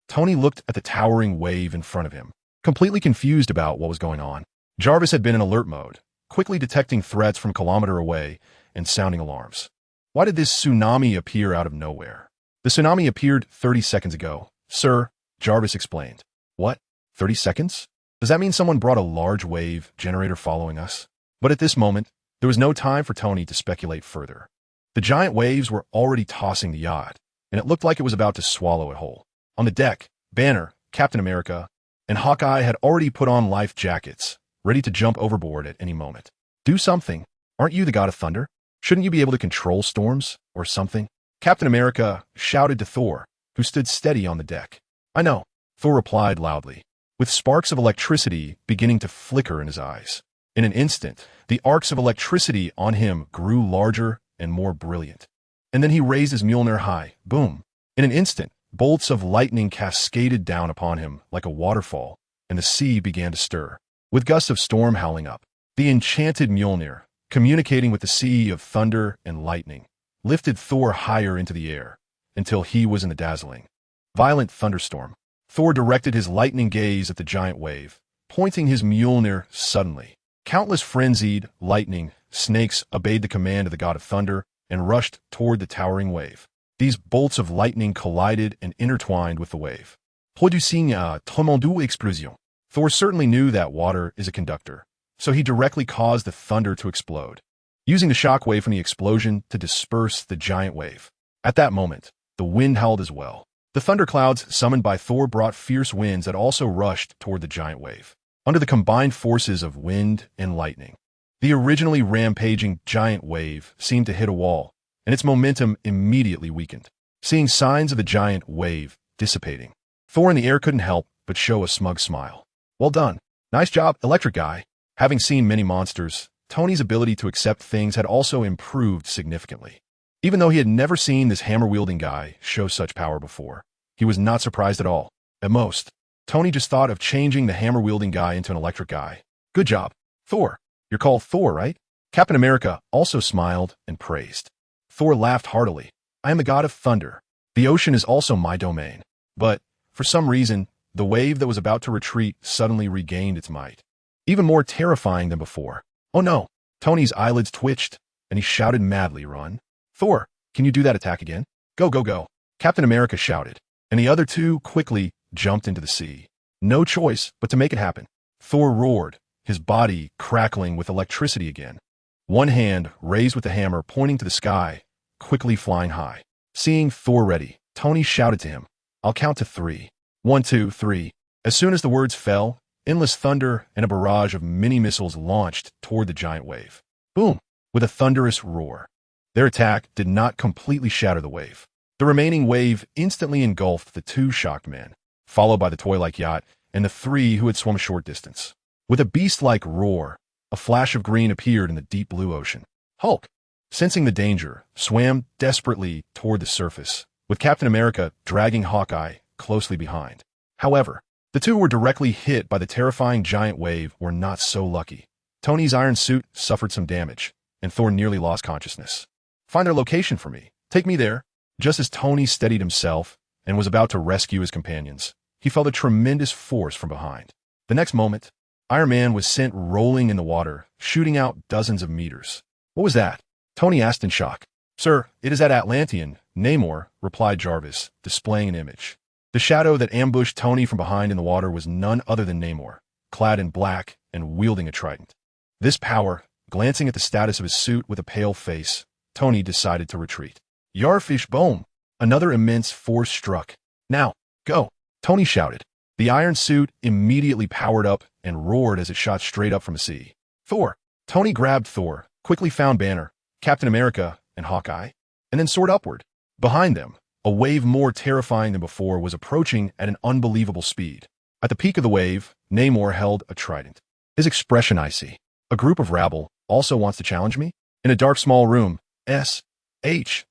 Tony looked at the towering wave in front of him, completely confused about what was going on. Jarvis had been in alert mode, quickly detecting threats from a kilometer away and sounding alarms. Why did this tsunami appear out of nowhere? The tsunami appeared 30 seconds ago, sir, Jarvis explained. What? 30 seconds? Does that mean someone brought a large wave generator following us? But at this moment, there was no time for Tony to speculate further. The giant waves were already tossing the yacht, and it looked like it was about to swallow it whole. On the deck, Banner, Captain America, and Hawkeye had already put on life jackets, ready to jump overboard at any moment. Do something. Aren't you the god of thunder? Shouldn't you be able to control storms, or something? Captain America shouted to Thor, who stood steady on the deck. I know, Thor replied loudly, with sparks of electricity beginning to flicker in his eyes. In an instant, the arcs of electricity on him grew larger and more brilliant. And then he raised his Mjolnir high. Boom. In an instant, bolts of lightning cascaded down upon him like a waterfall, and the sea began to stir, with gusts of storm howling up. The enchanted Mjolnir, communicating with the sea of thunder and lightning, lifted Thor higher into the air, until he was in a dazzling, violent thunderstorm. Thor directed his lightning gaze at the giant wave, pointing his Mjolnir suddenly. Countless frenzied, lightning snakes obeyed the command of the god of thunder and rushed toward the towering wave. These bolts of lightning collided and intertwined with the wave, producing a tremendous explosion. Thor certainly knew that water is a conductor, so he directly caused the thunder to explode, using the shock wave from the explosion to disperse the giant wave. At that moment, the wind howled as well. The thunderclouds summoned by Thor brought fierce winds that also rushed toward the giant wave. Under the combined forces of wind and lightning, the originally rampaging giant wave seemed to hit a wall, and its momentum immediately weakened. Seeing signs of the giant wave dissipating, Thor in the air couldn't help but show a smug smile. Well done. Nice job, Electric Guy. Having seen many monsters, Tony's ability to accept things had also improved significantly. Even though he had never seen this hammer-wielding guy show such power before, he was not surprised at all. At most, Tony just thought of changing the hammer-wielding guy into an electric guy. Good job, Thor. You're called Thor, right? Captain America also smiled and praised. Thor laughed heartily. I am the god of thunder. The ocean is also my domain. But, for some reason, the wave that was about to retreat suddenly regained its might. Even more terrifying than before. Oh no! Tony's eyelids twitched, and he shouted madly, Run. Thor, can you do that attack again? Go, go, go. Captain America shouted, and the other two quickly jumped into the sea. No choice but to make it happen. Thor roared, his body crackling with electricity again. One hand raised with the hammer pointing to the sky, quickly flying high. Seeing Thor ready, Tony shouted to him, I'll count to 3. 1, 2, 3. As soon as the words fell, endless thunder and a barrage of mini missiles launched toward the giant wave. Boom! With a thunderous roar. Their attack did not completely shatter the wave. The remaining wave instantly engulfed the two shocked men, followed by the toy-like yacht and the 3 who had swum a short distance. With a beast-like roar, a flash of green appeared in the deep blue ocean. Hulk, sensing the danger, swam desperately toward the surface, with Captain America dragging Hawkeye closely behind. However, the two were directly hit by the terrifying giant wave were not so lucky. Tony's iron suit suffered some damage, and Thor nearly lost consciousness. Find their location for me. Take me there. Just as Tony steadied himself and was about to rescue his companions, he felt a tremendous force from behind. The next moment, Iron Man was sent rolling in the water, shooting out dozens of meters. What was that? Tony asked in shock. Sir, it is that Atlantean, Namor, replied Jarvis, displaying an image. The shadow that ambushed Tony from behind in the water was none other than Namor, clad in black and wielding a trident. This power, glancing at the status of his suit with a pale face, Tony decided to retreat. Yarfish boom! Another immense force struck. Now, go! Tony shouted. The iron suit immediately powered up and roared as it shot straight up from the sea. Thor! Tony grabbed Thor, quickly found Banner, Captain America, and Hawkeye, and then soared upward. Behind them, a wave more terrifying than before was approaching at an unbelievable speed. At the peak of the wave, Namor held a trident. His expression icy. A group of rabble also wants to challenge me? In a dark small room, S-H-I-E-L-D.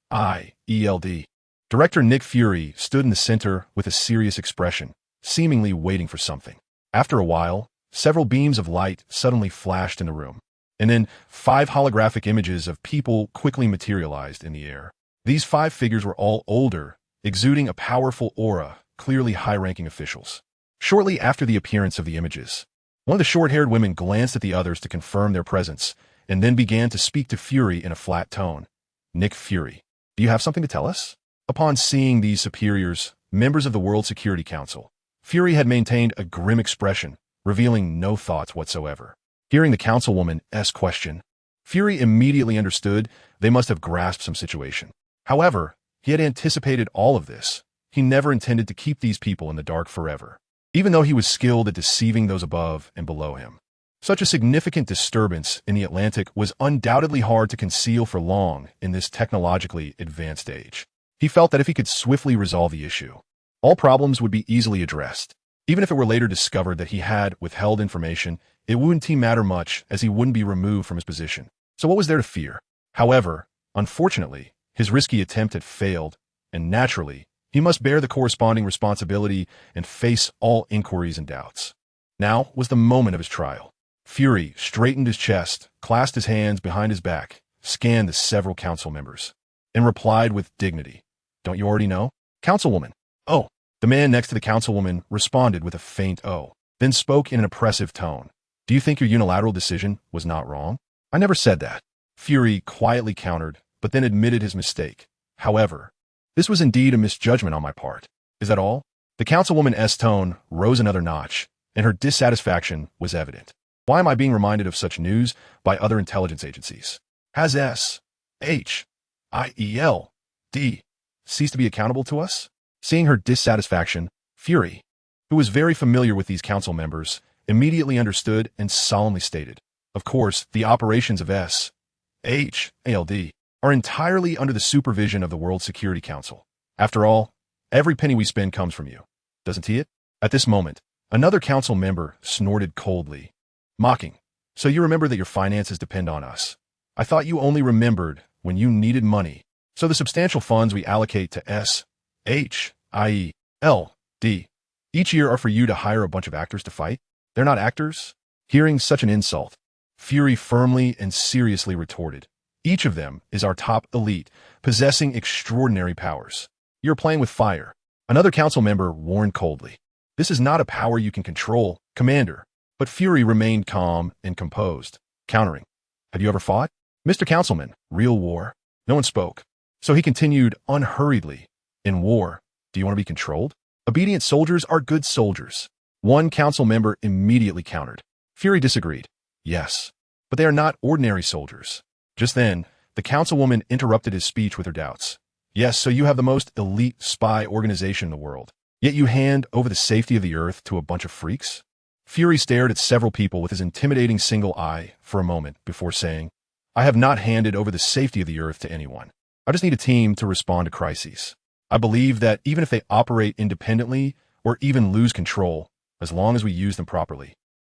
Director Nick Fury stood in the center with a serious expression, seemingly waiting for something. After a while, several beams of light suddenly flashed in the room, and then 5 holographic images of people quickly materialized in the air. These 5 figures were all older, exuding a powerful aura, clearly high-ranking officials. Shortly after the appearance of the images, one of the short-haired women glanced at the others to confirm their presence, and then began to speak to Fury in a flat tone. Nick Fury, do you have something to tell us? Upon seeing these superiors, members of the World Security Council, Fury had maintained a grim expression, revealing no thoughts whatsoever. Hearing the councilwoman's question, Fury immediately understood they must have grasped some situation. However, he had anticipated all of this. He never intended to keep these people in the dark forever, even though he was skilled at deceiving those above and below him. Such a significant disturbance in the Atlantic was undoubtedly hard to conceal for long in this technologically advanced age. He felt that if he could swiftly resolve the issue, all problems would be easily addressed. Even if it were later discovered that he had withheld information, it wouldn't matter much, as he wouldn't be removed from his position. So what was there to fear? However, unfortunately, his risky attempt had failed, and naturally, he must bear the corresponding responsibility and face all inquiries and doubts. Now was the moment of his trial. Fury straightened his chest, clasped his hands behind his back, scanned the several council members, and replied with dignity. Don't you already know? Councilwoman. Oh. The man next to the councilwoman responded with a faint "oh," then spoke in an impressive tone. Do you think your unilateral decision was not wrong? I never said that. Fury quietly countered, but then admitted his mistake. However, this was indeed a misjudgment on my part. Is that all? The councilwoman's tone rose another notch, and her dissatisfaction was evident. Why am I being reminded of such news by other intelligence agencies? Has SHIELD ceased to be accountable to us? Seeing her dissatisfaction, Fury, who was very familiar with these council members, immediately understood and solemnly stated, of course, the operations of SHIELD are entirely under the supervision of the World Security Council. After all, every penny we spend comes from you, doesn't it? At this moment, another council member snorted coldly, mocking. So you remember that your finances depend on us. I thought you only remembered when you needed money. So the substantial funds we allocate to SHIELD each year are for you to hire a bunch of actors to fight? They're not actors? Hearing such an insult, Fury firmly and seriously retorted. Each of them is our top elite, possessing extraordinary powers. You're playing with fire. Another council member warned coldly. This is not a power you can control, Commander. But Fury remained calm and composed, countering. Have you ever fought? Mr. Councilman, real war? No one spoke. So he continued unhurriedly. In war, do you want to be controlled? Obedient soldiers are good soldiers. One council member immediately countered. Fury disagreed. Yes, but they are not ordinary soldiers. Just then, the councilwoman interrupted his speech with her doubts. Yes, so you have the most elite spy organization in the world, yet you hand over the safety of the Earth to a bunch of freaks? Fury stared at several people with his intimidating single eye for a moment before saying, I have not handed over the safety of the Earth to anyone. I just need a team to respond to crises. I believe that even if they operate independently or even lose control, as long as we use them properly,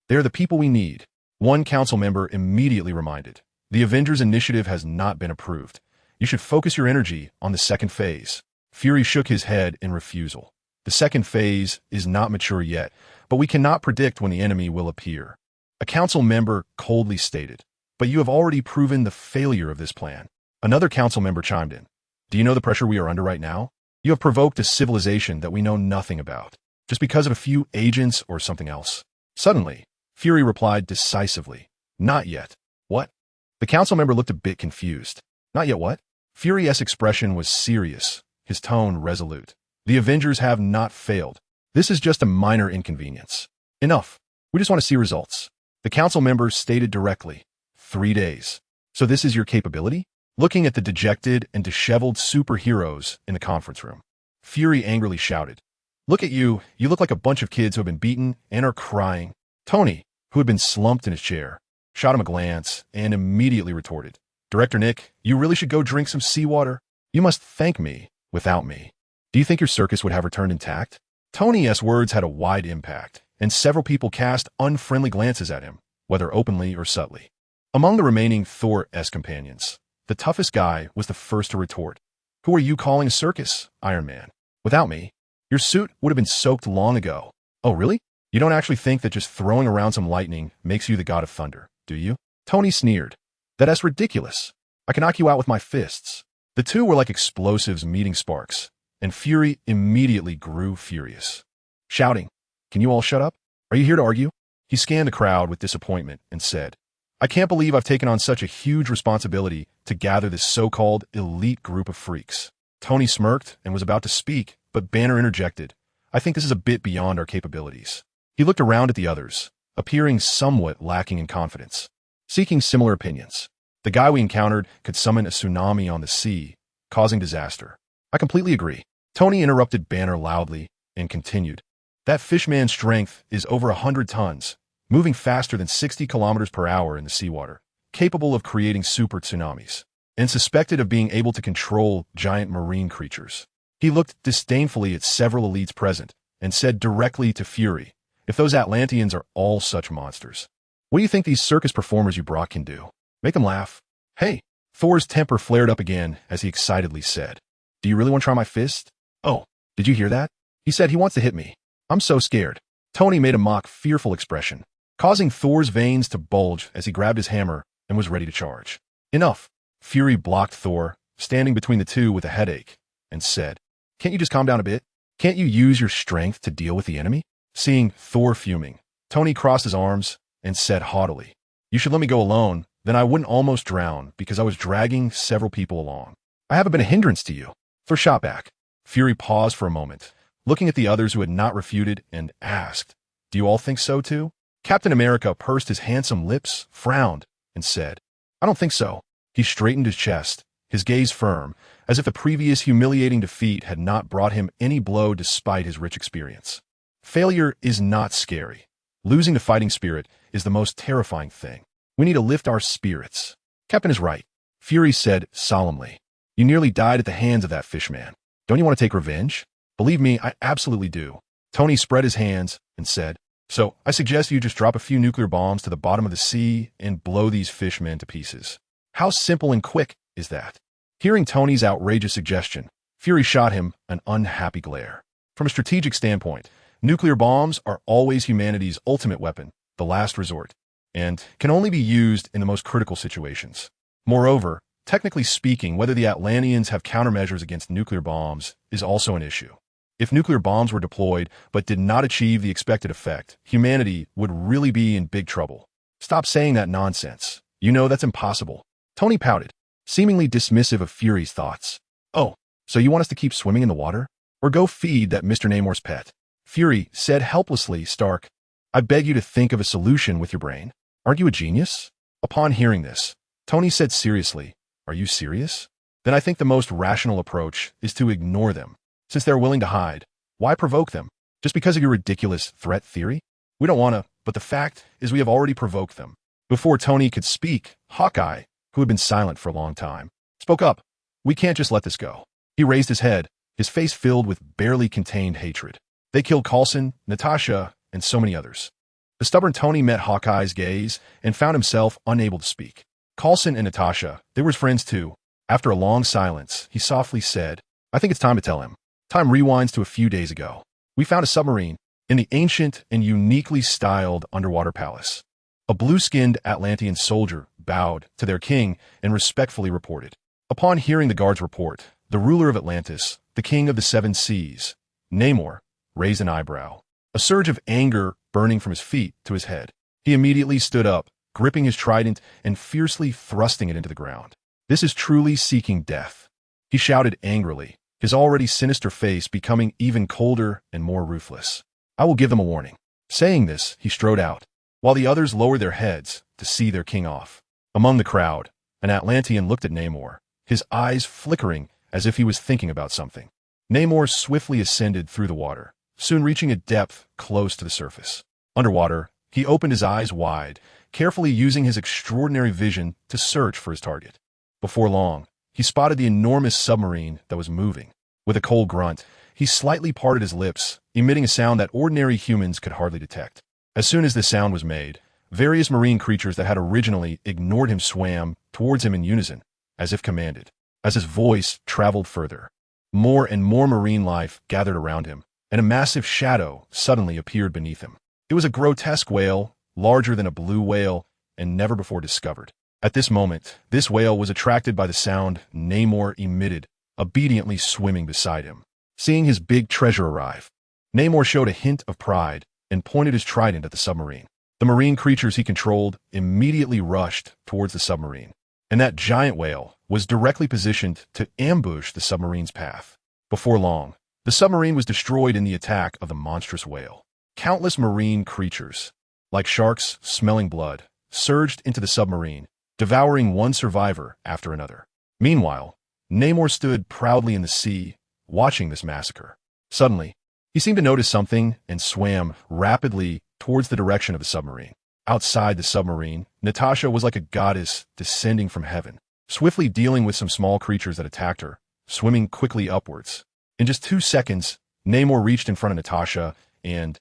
they are the people we need. One council member immediately reminded, the Avengers Initiative has not been approved. You should focus your energy on the second phase. Fury shook his head in refusal. The second phase is not mature yet, but we cannot predict when the enemy will appear. A council member coldly stated, but you have already proven the failure of this plan. Another council member chimed in. Do you know the pressure we are under right now? You have provoked a civilization that we know nothing about, just because of a few agents or something else. Suddenly, Fury replied decisively, not yet. What? The council member looked a bit confused. Not yet what? Fury's expression was serious, his tone resolute. The Avengers have not failed. This is just a minor inconvenience. Enough. We just want to see results. The council member stated directly. 3 days. So this is your capability? Looking at the dejected and disheveled superheroes in the conference room, Fury angrily shouted, Look at you. You look like a bunch of kids who have been beaten and are crying. Tony, who had been slumped in his chair, shot him a glance and immediately retorted, Director Nick, you really should go drink some seawater. You must thank me without me. Do you think your circus would have returned intact? Tony's words had a wide impact, and several people cast unfriendly glances at him, whether openly or subtly. Among the remaining Thor's companions, the toughest guy was the first to retort. Who are you calling a circus, Iron Man? Without me, your suit would have been soaked long ago. Oh, really? You don't actually think that just throwing around some lightning makes you the god of thunder, do you? Tony sneered. That's ridiculous. I can knock you out with my fists. The two were like explosives meeting sparks, and Fury immediately grew furious. Shouting, "Can you all shut up? Are you here to argue?" He scanned the crowd with disappointment and said, "I can't believe I've taken on such a huge responsibility to gather this so-called elite group of freaks." Tony smirked and was about to speak, but Banner interjected, "I think this is a bit beyond our capabilities." He looked around at the others, appearing somewhat lacking in confidence, seeking similar opinions. "The guy we encountered could summon a tsunami on the sea, causing disaster." "I completely agree." Tony interrupted Banner loudly and continued, "That fishman's strength is over 100 tons, moving faster than 60 kilometers per hour in the seawater, capable of creating super tsunamis, and suspected of being able to control giant marine creatures." He looked disdainfully at several elites present and said directly to Fury, "If those Atlanteans are all such monsters, what do you think these circus performers you brought can do? Make them laugh?" "Hey!" Thor's temper flared up again as he excitedly said, "Do you really want to try my fist? Oh, did you hear that? He said he wants to hit me. I'm so scared." Tony made a mock fearful expression, causing Thor's veins to bulge as he grabbed his hammer and was ready to charge. "Enough." Fury blocked Thor, standing between the two with a headache, and said, "Can't you just calm down a bit? Can't you use your strength to deal with the enemy?" Seeing Thor fuming, Tony crossed his arms and said haughtily, "You should let me go alone, then I wouldn't almost drown because I was dragging several people along. I haven't been a hindrance to you." Thor shot back. Fury paused for a moment, looking at the others who had not refuted, and asked, "Do you all think so too?" Captain America pursed his handsome lips, frowned, and said, "I don't think so." He straightened his chest, his gaze firm, as if the previous humiliating defeat had not brought him any blow despite his rich experience. Failure is not scary. Losing the fighting spirit is the most terrifying thing. We need to lift our spirits. Captain is right, Fury said solemnly. "You nearly died at the hands of that fishman. Don't you want to take revenge?" "Believe me, I absolutely do." Tony spread his hands and said, "So I suggest you just drop a few nuclear bombs to the bottom of the sea and blow these fishmen to pieces." How simple and quick is that? Hearing Tony's outrageous suggestion, Fury shot him an unhappy glare. From a strategic standpoint, nuclear bombs are always humanity's ultimate weapon, the last resort, and can only be used in the most critical situations. Moreover, technically speaking, whether the Atlanteans have countermeasures against nuclear bombs is also an issue. If nuclear bombs were deployed but did not achieve the expected effect, humanity would really be in big trouble. "Stop saying that nonsense. You know that's impossible." Tony pouted, seemingly dismissive of Fury's thoughts. "Oh, so you want us to keep swimming in the water? Or go feed that Mr. Namor's pet?" Fury said helplessly, "Stark, I beg you to think of a solution with your brain. Aren't you a genius?" Upon hearing this, Tony said seriously, "Are you serious? Then I think the most rational approach is to ignore them. Since they're willing to hide, why provoke them? Just because of your ridiculous threat theory? We don't want to, but the fact is we have already provoked them." Before Tony could speak, Hawkeye, who had been silent for a long time, spoke up. "We can't just let this go." He raised his head, his face filled with barely contained hatred. "They killed Coulson, Natasha, and so many others." The stubborn Tony met Hawkeye's gaze and found himself unable to speak. Coulson and Natasha, they were his friends too. After a long silence, he softly said, "I think it's time to tell him." Time rewinds to a few days ago. We found a submarine in the ancient and uniquely styled underwater palace. A blue-skinned Atlantean soldier bowed to their king and respectfully reported. Upon hearing the guard's report, the ruler of Atlantis, the king of the seven seas, Namor, raised an eyebrow, a surge of anger burning from his feet to his head. He immediately stood up, gripping his trident and fiercely thrusting it into the ground. "This is truly seeking death," he shouted angrily, his already sinister face becoming even colder and more ruthless. "I will give them a warning." Saying this, he strode out, while the others lowered their heads to see their king off. Among the crowd, an Atlantean looked at Namor, his eyes flickering as if he was thinking about something. Namor swiftly ascended through the water, soon reaching a depth close to the surface. Underwater, he opened his eyes wide, carefully using his extraordinary vision to search for his target. Before long, he spotted the enormous submarine that was moving. With a cold grunt, he slightly parted his lips, emitting a sound that ordinary humans could hardly detect. As soon as the sound was made, various marine creatures that had originally ignored him swam towards him in unison, as if commanded. As his voice traveled further, more and more marine life gathered around him, and a massive shadow suddenly appeared beneath him. It was a grotesque whale, larger than a blue whale, and never before discovered. At this moment, this whale was attracted by the sound Namor emitted, obediently swimming beside him. Seeing his big treasure arrive, Namor showed a hint of pride and pointed his trident at the submarine. The marine creatures he controlled immediately rushed towards the submarine, and that giant whale was directly positioned to ambush the submarine's path. Before long, the submarine was destroyed in the attack of the monstrous whale. Countless marine creatures, like sharks smelling blood, surged into the submarine, devouring one survivor after another. Meanwhile, Namor stood proudly in the sea, watching this massacre. Suddenly, he seemed to notice something and swam rapidly towards the direction of the submarine. Outside the submarine, Natasha was like a goddess descending from heaven, swiftly dealing with some small creatures that attacked her, swimming quickly upwards. In just 2 seconds, Namor reached in front of Natasha and,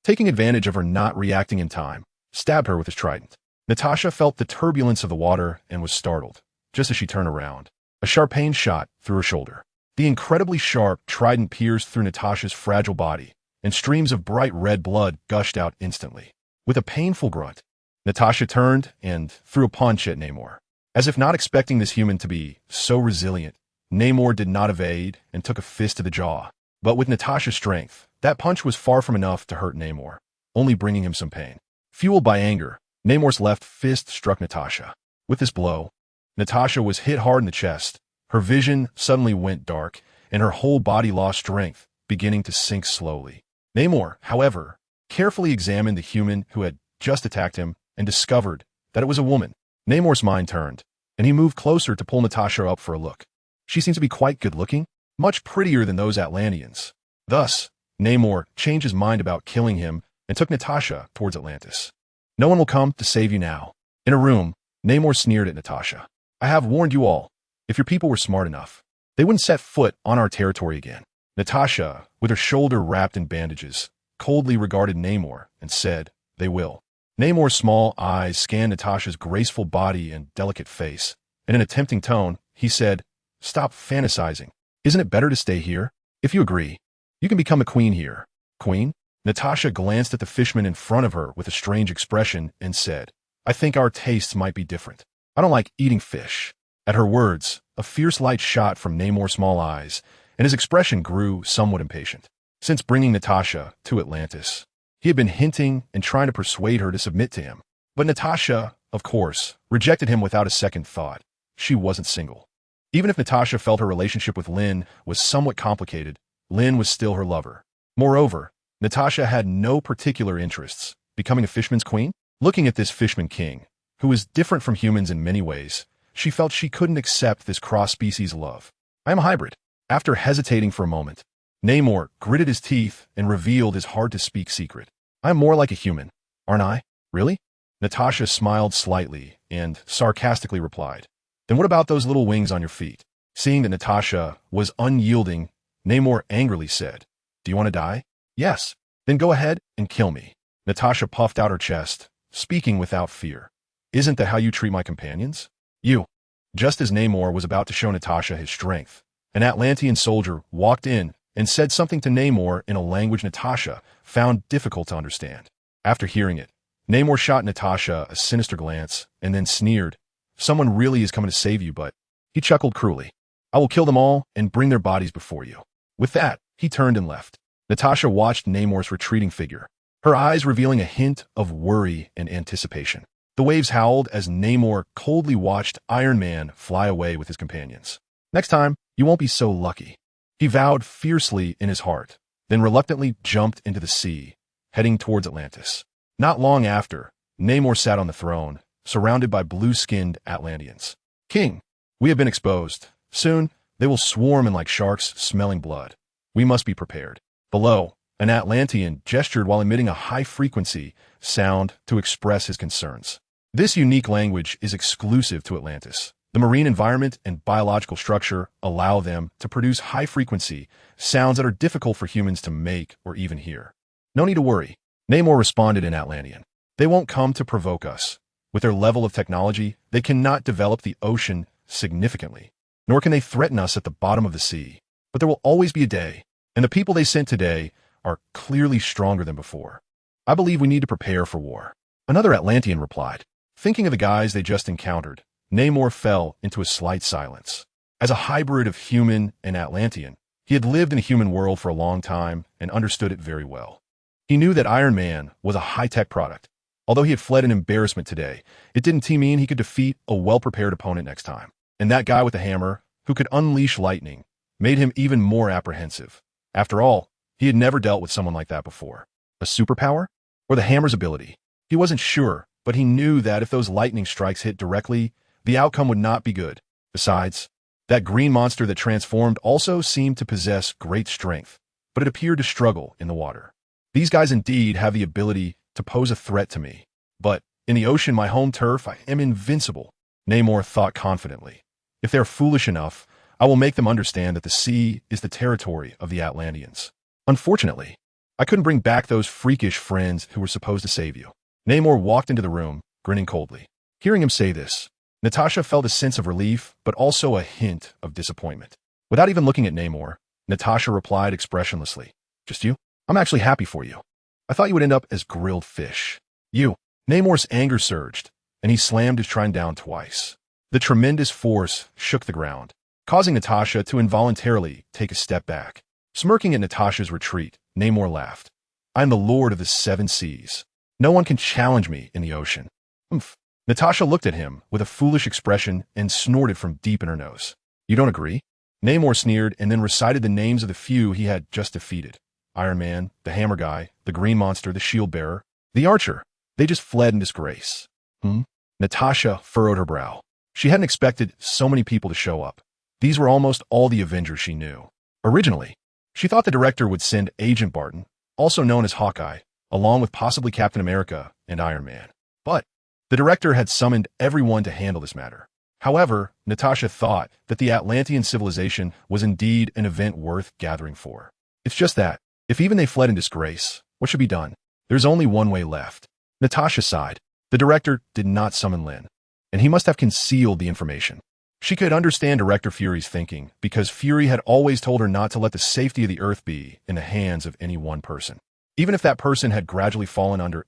taking advantage of her not reacting in time, stabbed her with his trident. Natasha felt the turbulence of the water and was startled, just as she turned around. A sharp pain shot through her shoulder. The incredibly sharp trident pierced through Natasha's fragile body, and streams of bright red blood gushed out instantly. With a painful grunt, Natasha turned and threw a punch at Namor. As if not expecting this human to be so resilient, Namor did not evade and took a fist to the jaw. But with Natasha's strength, that punch was far from enough to hurt Namor, only bringing him some pain. Fueled by anger, Namor's left fist struck Natasha. With this blow, Natasha was hit hard in the chest. Her vision suddenly went dark, and her whole body lost strength, beginning to sink slowly. Namor, however, carefully examined the human who had just attacked him and discovered that it was a woman. Namor's mind turned, and he moved closer to pull Natasha up for a look. She seems to be quite good-looking, much prettier than those Atlanteans. Thus, Namor changed his mind about killing him and took Natasha towards Atlantis. No one will come to save you now. In a room, Namor sneered at Natasha. I have warned you all. If your people were smart enough, they wouldn't set foot on our territory again. Natasha, with her shoulder wrapped in bandages, coldly regarded Namor and said, They will. Namor's small eyes scanned Natasha's graceful body and delicate face, and in a tempting tone, he said, Stop fantasizing. Isn't it better to stay here? If you agree, you can become a queen here. Queen? Natasha glanced at the fishman in front of her with a strange expression and said, I think our tastes might be different. I don't like eating fish. At her words, a fierce light shot from Namor's small eyes, and his expression grew somewhat impatient. Since bringing Natasha to Atlantis, he had been hinting and trying to persuade her to submit to him. But Natasha, of course, rejected him without a second thought. She wasn't single. Even if Natasha felt her relationship with Lynn was somewhat complicated, Lynn was still her lover. Moreover, Natasha had no particular interests. Becoming a fishman's queen? Looking at this fishman king, who was different from humans in many ways, she felt she couldn't accept this cross-species love. I am a hybrid. After hesitating for a moment, Namor gritted his teeth and revealed his hard-to-speak secret. I am more like a human, aren't I? Really? Natasha smiled slightly and sarcastically replied, Then what about those little wings on your feet? Seeing that Natasha was unyielding, Namor angrily said, Do you want to die? Yes. Then go ahead and kill me. Natasha puffed out her chest, speaking without fear. Isn't that how you treat my companions? You. Just as Namor was about to show Natasha his strength, an Atlantean soldier walked in and said something to Namor in a language Natasha found difficult to understand. After hearing it, Namor shot Natasha a sinister glance and then sneered, Someone really is coming to save you, but... He chuckled cruelly. I will kill them all and bring their bodies before you. With that, he turned and left. Natasha watched Namor's retreating figure, her eyes revealing a hint of worry and anticipation. The waves howled as Namor coldly watched Iron Man fly away with his companions. Next time, you won't be so lucky. He vowed fiercely in his heart, then reluctantly jumped into the sea, heading towards Atlantis. Not long after, Namor sat on the throne, surrounded by blue-skinned Atlanteans. King, we have been exposed. Soon, they will swarm in like sharks smelling blood. We must be prepared. Below, an Atlantean gestured while emitting a high-frequency sound to express his concerns. This unique language is exclusive to Atlantis. The marine environment and biological structure allow them to produce high-frequency sounds that are difficult for humans to make or even hear. No need to worry. Namor responded in Atlantean. They won't come to provoke us. With their level of technology, they cannot develop the ocean significantly, nor can they threaten us at the bottom of the sea. But there will always be a day, and the people they sent today are clearly stronger than before. I believe we need to prepare for war. Another Atlantean replied. Thinking of the guys they just encountered, Namor fell into a slight silence. As a hybrid of human and Atlantean, he had lived in a human world for a long time and understood it very well. He knew that Iron Man was a high-tech product. Although he had fled in embarrassment today, it didn't mean he could defeat a well-prepared opponent next time. And that guy with the hammer, who could unleash lightning, made him even more apprehensive. After all, he had never dealt with someone like that before. A superpower? Or the hammer's ability? He wasn't sure, but he knew that if those lightning strikes hit directly, the outcome would not be good. Besides, that green monster that transformed also seemed to possess great strength, but it appeared to struggle in the water. These guys indeed have the ability to pose a threat to me. But in the ocean, my home turf, I am invincible, Namor thought confidently. If they are foolish enough, I will make them understand that the sea is the territory of the Atlanteans. Unfortunately, I couldn't bring back those freakish friends who were supposed to save you. Namor walked into the room, grinning coldly. Hearing him say this, Natasha felt a sense of relief, but also a hint of disappointment. Without even looking at Namor, Natasha replied expressionlessly, "Just you? I'm actually happy for you. I thought you would end up as grilled fish." You. Namor's anger surged, and he slammed his trident down twice. The tremendous force shook the ground, causing Natasha to involuntarily take a step back. Smirking at Natasha's retreat, Namor laughed. "I am the Lord of the Seven Seas. No one can challenge me in the ocean." Oomph. Natasha looked at him with a foolish expression and snorted from deep in her nose. "You don't agree?" Namor sneered and then recited the names of the few he had just defeated. Iron Man, the Hammer Guy, the Green Monster, the Shield Bearer, the Archer. They just fled in disgrace. Natasha furrowed her brow. She hadn't expected so many people to show up. These were almost all the Avengers she knew. Originally, she thought the director would send Agent Barton, also known as Hawkeye, along with possibly Captain America and Iron Man. But the director had summoned everyone to handle this matter. However, Natasha thought that the Atlantean civilization was indeed an event worth gathering for. It's just that, if even they fled in disgrace, what should be done? There's only one way left. Natasha sighed. The director did not summon Lynn, and he must have concealed the information. She could understand Director Fury's thinking, because Fury had always told her not to let the safety of the Earth be in the hands of any one person. Even if that person had gradually fallen under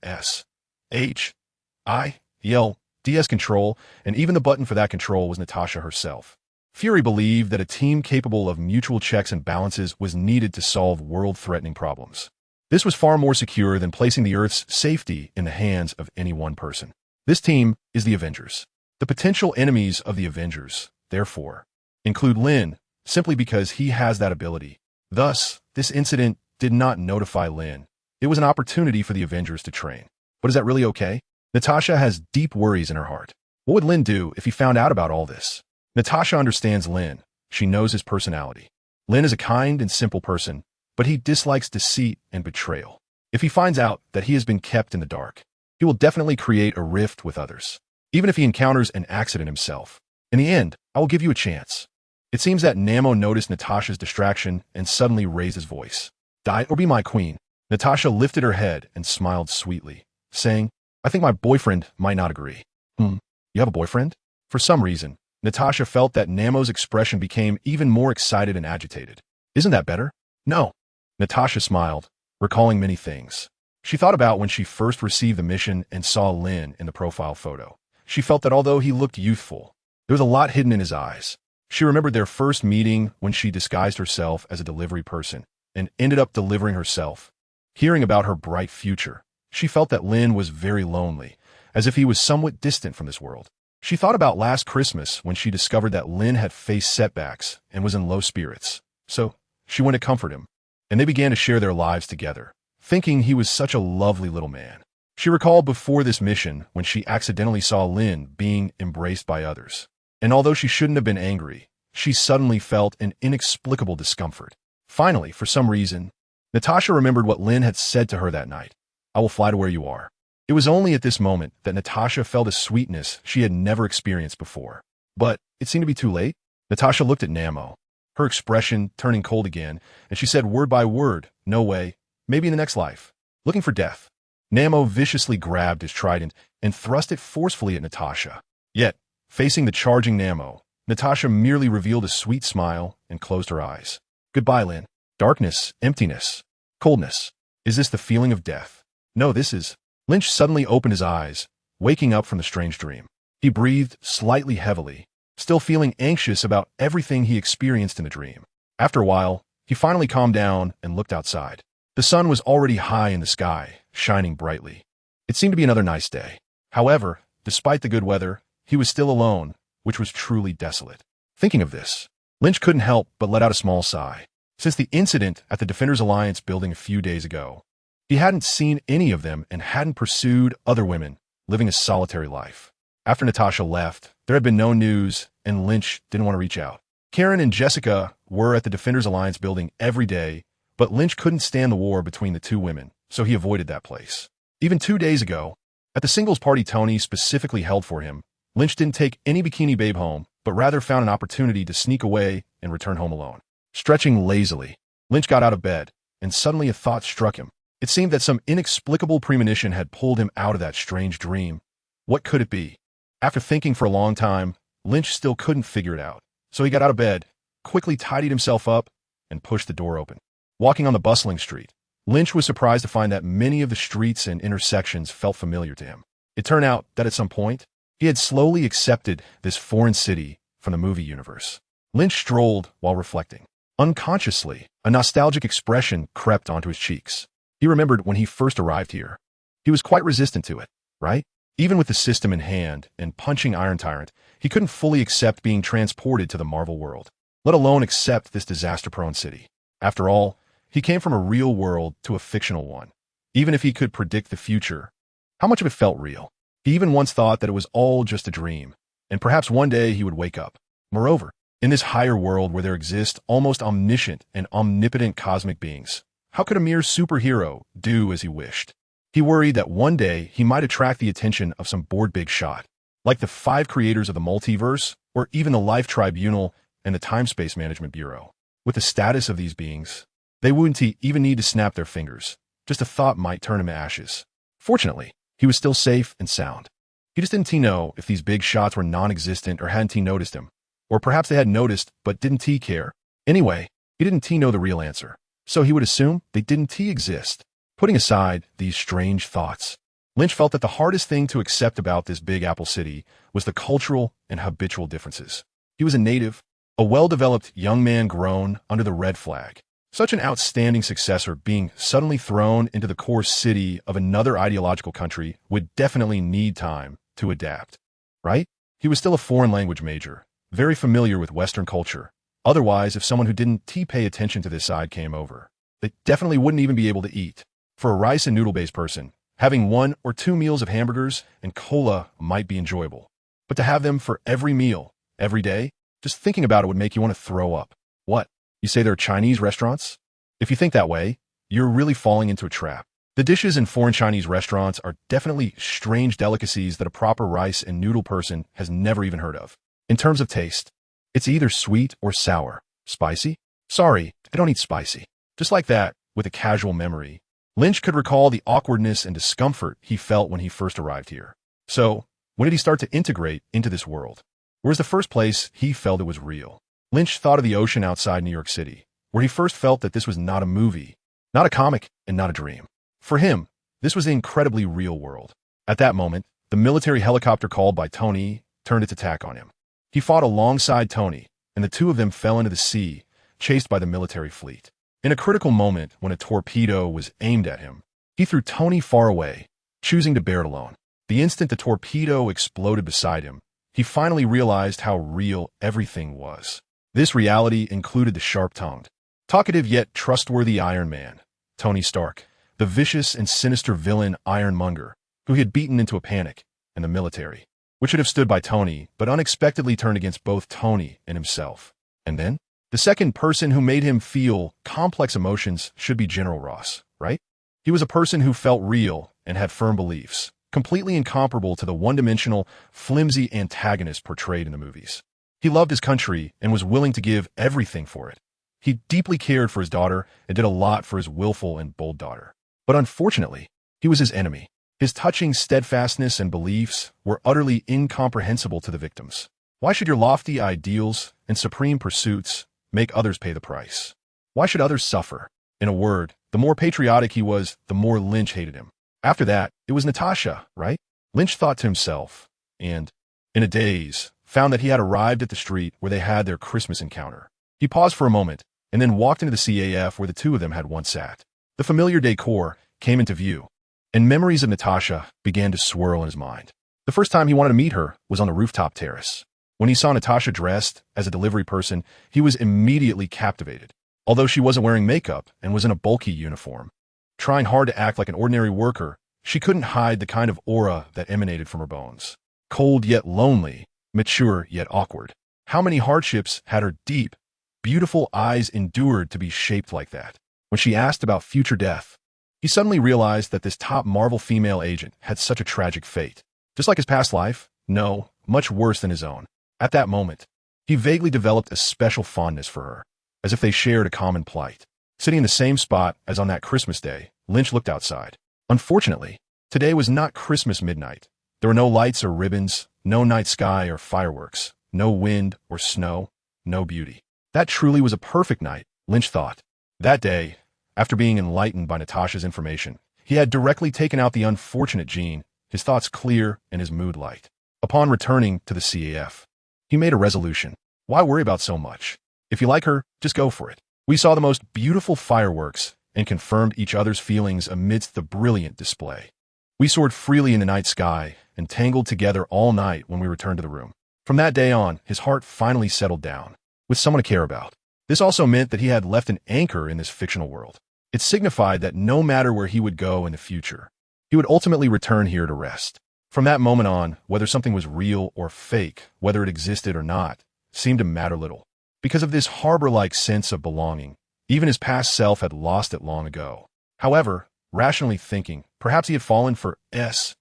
DS control, and even the button for that control was Natasha herself. Fury believed that a team capable of mutual checks and balances was needed to solve world-threatening problems. This was far more secure than placing the Earth's safety in the hands of any one person. This team is the Avengers. The potential enemies of the Avengers, therefore, include Lynn, simply because he has that ability. Thus, this incident did not notify Lynn. It was an opportunity for the Avengers to train. But is that really okay? Natasha has deep worries in her heart. What would Lynn do if he found out about all this? Natasha understands Lynn. She knows his personality. Lynn is a kind and simple person, but he dislikes deceit and betrayal. If he finds out that he has been kept in the dark, he will definitely create a rift with others, even if he encounters an accident himself. In the end, I will give you a chance. It seems that Namor noticed Natasha's distraction and suddenly raised his voice. Die or be my queen. Natasha lifted her head and smiled sweetly, saying, "I think my boyfriend might not agree." You have a boyfriend? For some reason, Natasha felt that Namor's expression became even more excited and agitated. Isn't that better? No. Natasha smiled, recalling many things. She thought about when she first received the mission and saw Lynn in the profile photo. She felt that although he looked youthful, there was a lot hidden in his eyes. She remembered their first meeting when she disguised herself as a delivery person and ended up delivering herself. Hearing about her bright future, she felt that Lynn was very lonely, as if he was somewhat distant from this world. She thought about last Christmas when she discovered that Lynn had faced setbacks and was in low spirits. So, she went to comfort him, and they began to share their lives together, thinking he was such a lovely little man. She recalled before this mission when she accidentally saw Lynn being embraced by others. And although she shouldn't have been angry, she suddenly felt an inexplicable discomfort. Finally, for some reason, Natasha remembered what Lynn had said to her that night. "I will fly to where you are." It was only at this moment that Natasha felt a sweetness she had never experienced before. But it seemed to be too late. Natasha looked at Namor, her expression turning cold again, and she said word by word, "No way, maybe in the next life." Looking for death. Namor viciously grabbed his trident and thrust it forcefully at Natasha. Yet, facing the charging Namor, Natasha merely revealed a sweet smile and closed her eyes. "Goodbye, Lynn. Darkness, emptiness. Coldness. Is this the feeling of death? No, this is. Lynch suddenly opened his eyes, waking up from the strange dream. He breathed slightly heavily, still feeling anxious about everything he experienced in the dream. After a while, he finally calmed down and looked outside. The sun was already high in the sky, shining brightly. It seemed to be another nice day. However, despite the good weather, he was still alone, which was truly desolate. Thinking of this, Lynch couldn't help but let out a small sigh. Since the incident at the Defenders Alliance building a few days ago, he hadn't seen any of them and hadn't pursued other women, living a solitary life. After Natasha left, there had been no news, and Lynch didn't want to reach out. Karen and Jessica were at the Defenders Alliance building every day, but Lynch couldn't stand the war between the two women, so he avoided that place. Even 2 days ago, at the singles party Tony specifically held for him, Lynch didn't take any bikini babe home, but rather found an opportunity to sneak away and return home alone. Stretching lazily, Lynch got out of bed, and suddenly a thought struck him. It seemed that some inexplicable premonition had pulled him out of that strange dream. What could it be? After thinking for a long time, Lynch still couldn't figure it out. So he got out of bed, quickly tidied himself up, and pushed the door open. Walking on the bustling street, Lynch was surprised to find that many of the streets and intersections felt familiar to him. It turned out that at some point, he had slowly accepted this foreign city from the movie universe. Lynch strolled while reflecting. Unconsciously, a nostalgic expression crept onto his cheeks. He remembered when he first arrived here. He was quite resistant to it, right? Even with the system in hand and punching Iron Tyrant, he couldn't fully accept being transported to the Marvel world, let alone accept this disaster-prone city. After all, he came from a real world to a fictional one. Even if he could predict the future, how much of it felt real? He even once thought that it was all just a dream, and perhaps one day he would wake up. Moreover, in this higher world where there exist almost omniscient and omnipotent cosmic beings, how could a mere superhero do as he wished? He worried that one day he might attract the attention of some bored big shot, like the 5 creators of the multiverse, or even the Life Tribunal and the Time-Space Management Bureau. With the status of these beings, they wouldn't even need to snap their fingers. Just a thought might turn him to ashes. Fortunately, he was still safe and sound. He just didn't know if these big shots were non-existent or hadn't noticed him. Or perhaps they had noticed, but didn't care. Anyway, he didn't know the real answer. So he would assume they didn't exist. Putting aside these strange thoughts, Lynch felt that the hardest thing to accept about this Big Apple city was the cultural and habitual differences. He was a native, a well-developed young man grown under the red flag. Such an outstanding successor being suddenly thrown into the core city of another ideological country would definitely need time to adapt, right? He was still a foreign language major, very familiar with Western culture. Otherwise, if someone who didn't pay attention to this side came over, they definitely wouldn't even be able to eat. For a rice and noodle-based person, having 1 or 2 meals of hamburgers and cola might be enjoyable. But to have them for every meal, every day, just thinking about it would make you want to throw up. What? You say there are Chinese restaurants? If you think that way, you're really falling into a trap. The dishes in foreign Chinese restaurants are definitely strange delicacies that a proper rice and noodle person has never even heard of. In terms of taste, it's either sweet or sour. Spicy? Sorry, I don't eat spicy. Just like that, with a casual memory, Lynch could recall the awkwardness and discomfort he felt when he first arrived here. So, when did he start to integrate into this world? Where was the first place he felt it was real? Lynch thought of the ocean outside New York City, where he first felt that this was not a movie, not a comic, and not a dream. For him, this was the incredibly real world. At that moment, the military helicopter called by Tony turned its attack on him. He fought alongside Tony, and the two of them fell into the sea, chased by the military fleet. In a critical moment when a torpedo was aimed at him, he threw Tony far away, choosing to bear it alone. The instant the torpedo exploded beside him, he finally realized how real everything was. This reality included the sharp-tongued, talkative yet trustworthy Iron Man, Tony Stark, the vicious and sinister villain Ironmonger, who he had beaten into a panic, and the military, which should have stood by Tony, but unexpectedly turned against both Tony and himself. And then, the second person who made him feel complex emotions should be General Ross, right? He was a person who felt real and had firm beliefs, completely incomparable to the one-dimensional, flimsy antagonist portrayed in the movies. He loved his country and was willing to give everything for it. He deeply cared for his daughter and did a lot for his willful and bold daughter. But unfortunately, he was his enemy. His touching steadfastness and beliefs were utterly incomprehensible to the victims. Why should your lofty ideals and supreme pursuits make others pay the price? Why should others suffer? In a word, the more patriotic he was, the more Lynch hated him. After that, it was Natasha, right? Lynch thought to himself, and, in a daze, found that he had arrived at the street where they had their Christmas encounter. He paused for a moment, and then walked into the CAF where the two of them had once sat. The familiar decor came into view, and memories of Natasha began to swirl in his mind. The first time he wanted to meet her was on the rooftop terrace. When he saw Natasha dressed as a delivery person, he was immediately captivated. Although she wasn't wearing makeup and was in a bulky uniform, trying hard to act like an ordinary worker, she couldn't hide the kind of aura that emanated from her bones. Cold yet lonely, mature yet awkward. How many hardships had her deep, beautiful eyes endured to be shaped like that? When she asked about future death, he suddenly realized that this top Marvel female agent had such a tragic fate. Just like his past life, no, much worse than his own. At that moment, he vaguely developed a special fondness for her, as if they shared a common plight. Sitting in the same spot as on that Christmas day, Lynch looked outside. Unfortunately, today was not Christmas midnight. There were no lights or ribbons, no night sky or fireworks, no wind or snow, no beauty. That truly was a perfect night, Lynch thought. That day, after being enlightened by Natasha's information, he had directly taken out the unfortunate Jean, his thoughts clear and his mood light. Upon returning to the CAF, he made a resolution. Why worry about so much? If you like her, just go for it. We saw the most beautiful fireworks and confirmed each other's feelings amidst the brilliant display. We soared freely in the night sky and tangled together all night when we returned to the room. From that day on, his heart finally settled down, with someone to care about. This also meant that he had left an anchor in this fictional world. It signified that no matter where he would go in the future, he would ultimately return here to rest. From that moment on, whether something was real or fake, whether it existed or not, seemed to matter little. Because of this harbor-like sense of belonging, even his past self had lost it long ago. However, rationally thinking, perhaps he had fallen for S-H-I-E-L.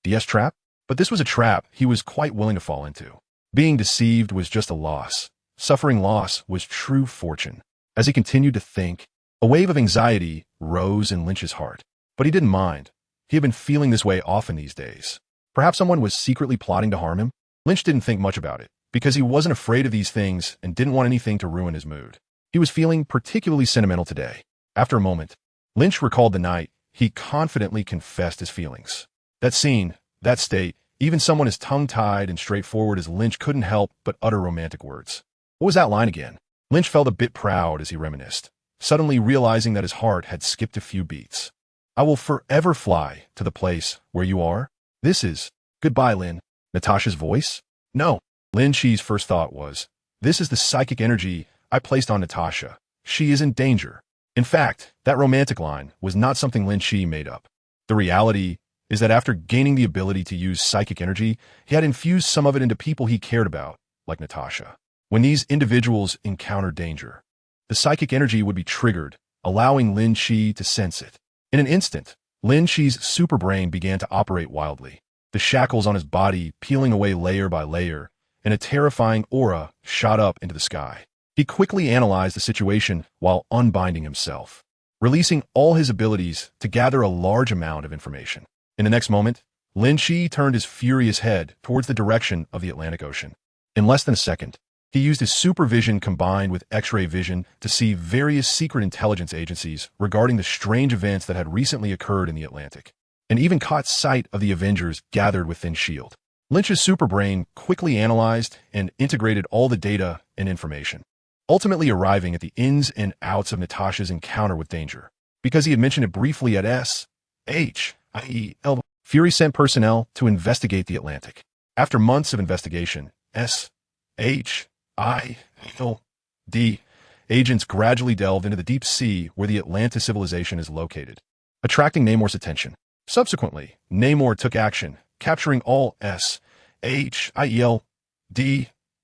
The S trap? But this was a trap he was quite willing to fall into. Being deceived was just a loss. Suffering loss was true fortune. As he continued to think, a wave of anxiety rose in Lynch's heart. But he didn't mind. He had been feeling this way often these days. Perhaps someone was secretly plotting to harm him? Lynch didn't think much about it, because he wasn't afraid of these things and didn't want anything to ruin his mood. He was feeling particularly sentimental today. After a moment, Lynch recalled the night he confidently confessed his feelings. That scene, that state, even someone as tongue-tied and straightforward as Lynch couldn't help but utter romantic words. What was that line again? Lynch felt a bit proud as he reminisced, suddenly realizing that his heart had skipped a few beats. I will forever fly to the place where you are. This is, goodbye, Lynn. Natasha's voice? No. Lin Chi's first thought was, this is the psychic energy I placed on Natasha. She is in danger. In fact, that romantic line was not something Lin Chi made up. The reality is that after gaining the ability to use psychic energy, he had infused some of it into people he cared about, like Natasha. When these individuals encountered danger, the psychic energy would be triggered, allowing Lin Chi to sense it. In an instant, Lin Chi's superbrain began to operate wildly, the shackles on his body peeling away layer by layer, and a terrifying aura shot up into the sky. He quickly analyzed the situation while unbinding himself, releasing all his abilities to gather a large amount of information. In the next moment, Lin Chi turned his furious head towards the direction of the Atlantic Ocean. In less than a second, he used his supervision combined with X-ray vision to see various secret intelligence agencies regarding the strange events that had recently occurred in the Atlantic, and even caught sight of the Avengers gathered within S.H.I.E.L.D. Lynch's superbrain quickly analyzed and integrated all the data and information, ultimately arriving at the ins and outs of Natasha's encounter with danger. Because he had mentioned it briefly at S.H.I.E.L., Fury sent personnel to investigate the Atlantic. After months of investigation, S.H.I.E.L.D. agents gradually delved into the deep sea where the Atlantis civilization is located, attracting Namor's attention. Subsequently, Namor took action, capturing all S.H.I.E.L.D.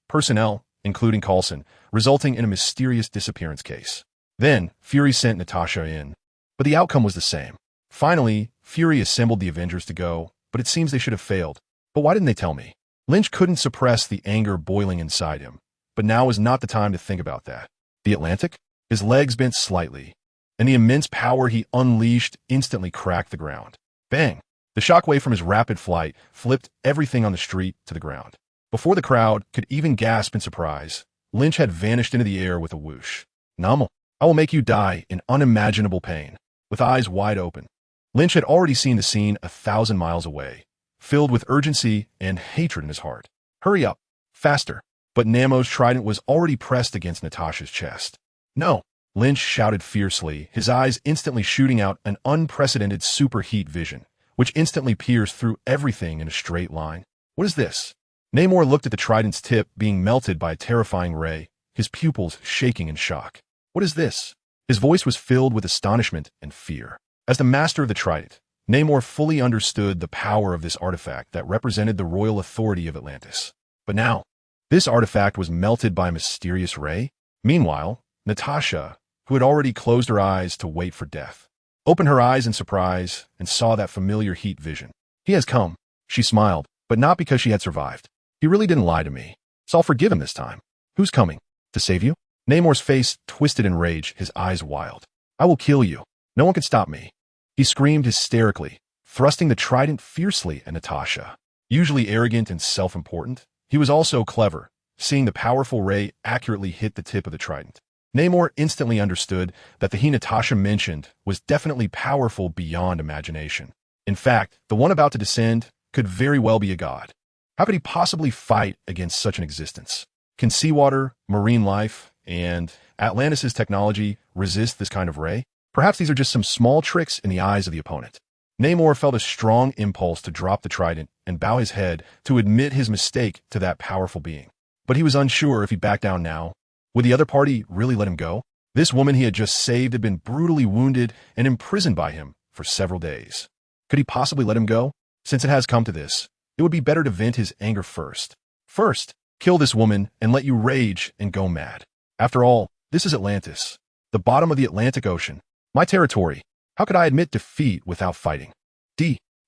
personnel, including Coulson, resulting in a mysterious disappearance case. Then, Fury sent Natasha in, but the outcome was the same. Finally, Fury assembled the Avengers to go, but it seems they should have failed. But why didn't they tell me? Lynch couldn't suppress the anger boiling inside him, but now was not the time to think about that. The Atlantic? His legs bent slightly, and the immense power he unleashed instantly cracked the ground. Bang! The shockwave from his rapid flight flipped everything on the street to the ground. Before the crowd could even gasp in surprise, Lynch had vanished into the air with a whoosh. Null. I will make you die in unimaginable pain. With eyes wide open, Lynch had already seen the scene 1,000 miles away, filled with urgency and hatred in his heart. Hurry up. Faster. But Nemo's trident was already pressed against Natasha's chest. No. Lynch shouted fiercely, his eyes instantly shooting out an unprecedented superheat vision, which instantly pierced through everything in a straight line. What is this? Namor looked at the trident's tip being melted by a terrifying ray, his pupils shaking in shock. What is this? His voice was filled with astonishment and fear. As the master of the trident, Namor fully understood the power of this artifact that represented the royal authority of Atlantis. But now, this artifact was melted by a mysterious ray. Meanwhile, Natasha, who had already closed her eyes to wait for death, opened her eyes in surprise and saw that familiar heat vision. He has come. She smiled, but not because she had survived. He really didn't lie to me, so I'll forgive him this time. Who's coming? To save you? Namor's face twisted in rage, his eyes wild. I will kill you. No one can stop me. He screamed hysterically, thrusting the trident fiercely at Natasha. Usually arrogant and self-important, he was also clever, seeing the powerful ray accurately hit the tip of the trident. Namor instantly understood that the he Natasha mentioned was definitely powerful beyond imagination. In fact, the one about to descend could very well be a god. How could he possibly fight against such an existence? Can seawater, marine life, and Atlantis' technology resist this kind of ray? Perhaps these are just some small tricks in the eyes of the opponent. Namor felt a strong impulse to drop the trident and bow his head to admit his mistake to that powerful being. But he was unsure if he backed down now. Would the other party really let him go? This woman he had just saved had been brutally wounded and imprisoned by him for several days. Could he possibly let him go? Since it has come to this, it would be better to vent his anger first. First, kill this woman and let you rage and go mad. After all, this is Atlantis, the bottom of the Atlantic Ocean. My territory. How could I admit defeat without fighting?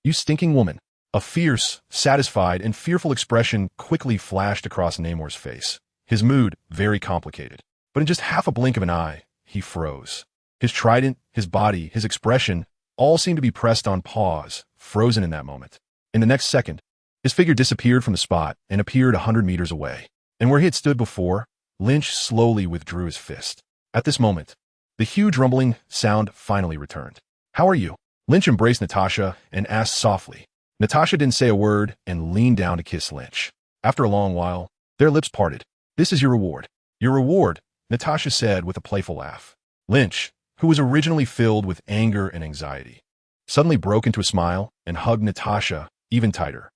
You stinking woman. A fierce, satisfied, and fearful expression quickly flashed across Namor's face. His mood very complicated. But in just half a blink of an eye, he froze. His trident, his body, his expression, all seemed to be pressed on pause, frozen in that moment. In the next second, his figure disappeared from the spot and appeared 100 meters away. And where he had stood before, Lynch slowly withdrew his fist. At this moment, the huge rumbling sound finally returned. How are you? Lynch embraced Natasha and asked softly. Natasha didn't say a word and leaned down to kiss Lynch. After a long while, their lips parted. This is your reward. Your reward, Natasha said with a playful laugh. Lynch, who was originally filled with anger and anxiety, suddenly broke into a smile and hugged Natasha even tighter.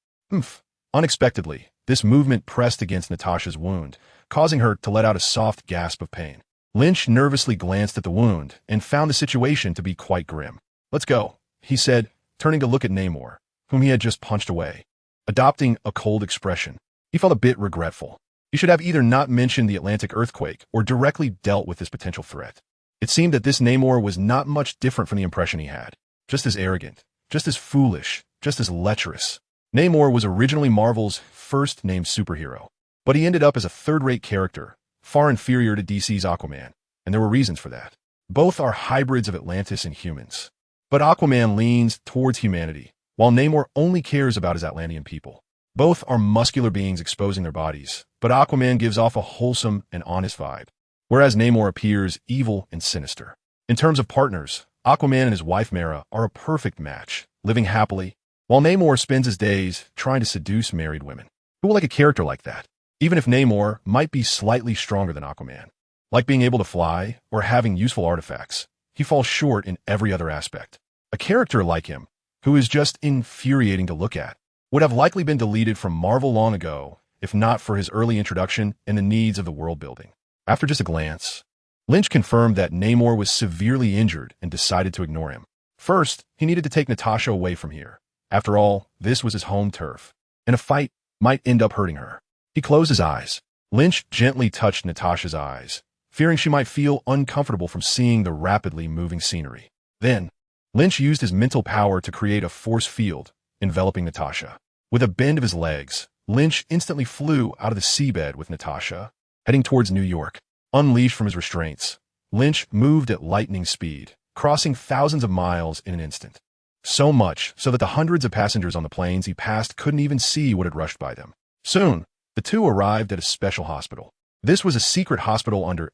Unexpectedly, this movement pressed against Natasha's wound, causing her to let out a soft gasp of pain. Lynch nervously glanced at the wound and found the situation to be quite grim. Let's go, he said, turning to look at Namor, whom he had just punched away. Adopting a cold expression, he felt a bit regretful. He should have either not mentioned the Atlantic earthquake or directly dealt with this potential threat. It seemed that this Namor was not much different from the impression he had. Just as arrogant, just as foolish, just as lecherous. Namor was originally Marvel's first-named superhero, but he ended up as a third-rate character, far inferior to DC's Aquaman, and there were reasons for that. Both are hybrids of Atlantis and humans. But Aquaman leans towards humanity, while Namor only cares about his Atlantean people. Both are muscular beings exposing their bodies, but Aquaman gives off a wholesome and honest vibe, whereas Namor appears evil and sinister. In terms of partners, Aquaman and his wife Mera are a perfect match, living happily, while Namor spends his days trying to seduce married women. Who will like a character like that? Even if Namor might be slightly stronger than Aquaman, like being able to fly or having useful artifacts, he falls short in every other aspect. A character like him, who is just infuriating to look at, would have likely been deleted from Marvel long ago, if not for his early introduction and the needs of the world building. After just a glance, Lynch confirmed that Namor was severely injured and decided to ignore him. First, he needed to take Natasha away from here. After all, this was his home turf, and a fight might end up hurting her. He closed his eyes. Lynch gently touched Natasha's eyes, fearing she might feel uncomfortable from seeing the rapidly moving scenery. Then, Lynch used his mental power to create a force field, enveloping Natasha. With a bend of his legs, Lynch instantly flew out of the seabed with Natasha, heading towards New York. Unleashed from his restraints, Lynch moved at lightning speed, crossing thousands of miles in an instant. So much so that the hundreds of passengers on the planes he passed couldn't even see what had rushed by them. Soon, the two arrived at a special hospital. This was a secret hospital under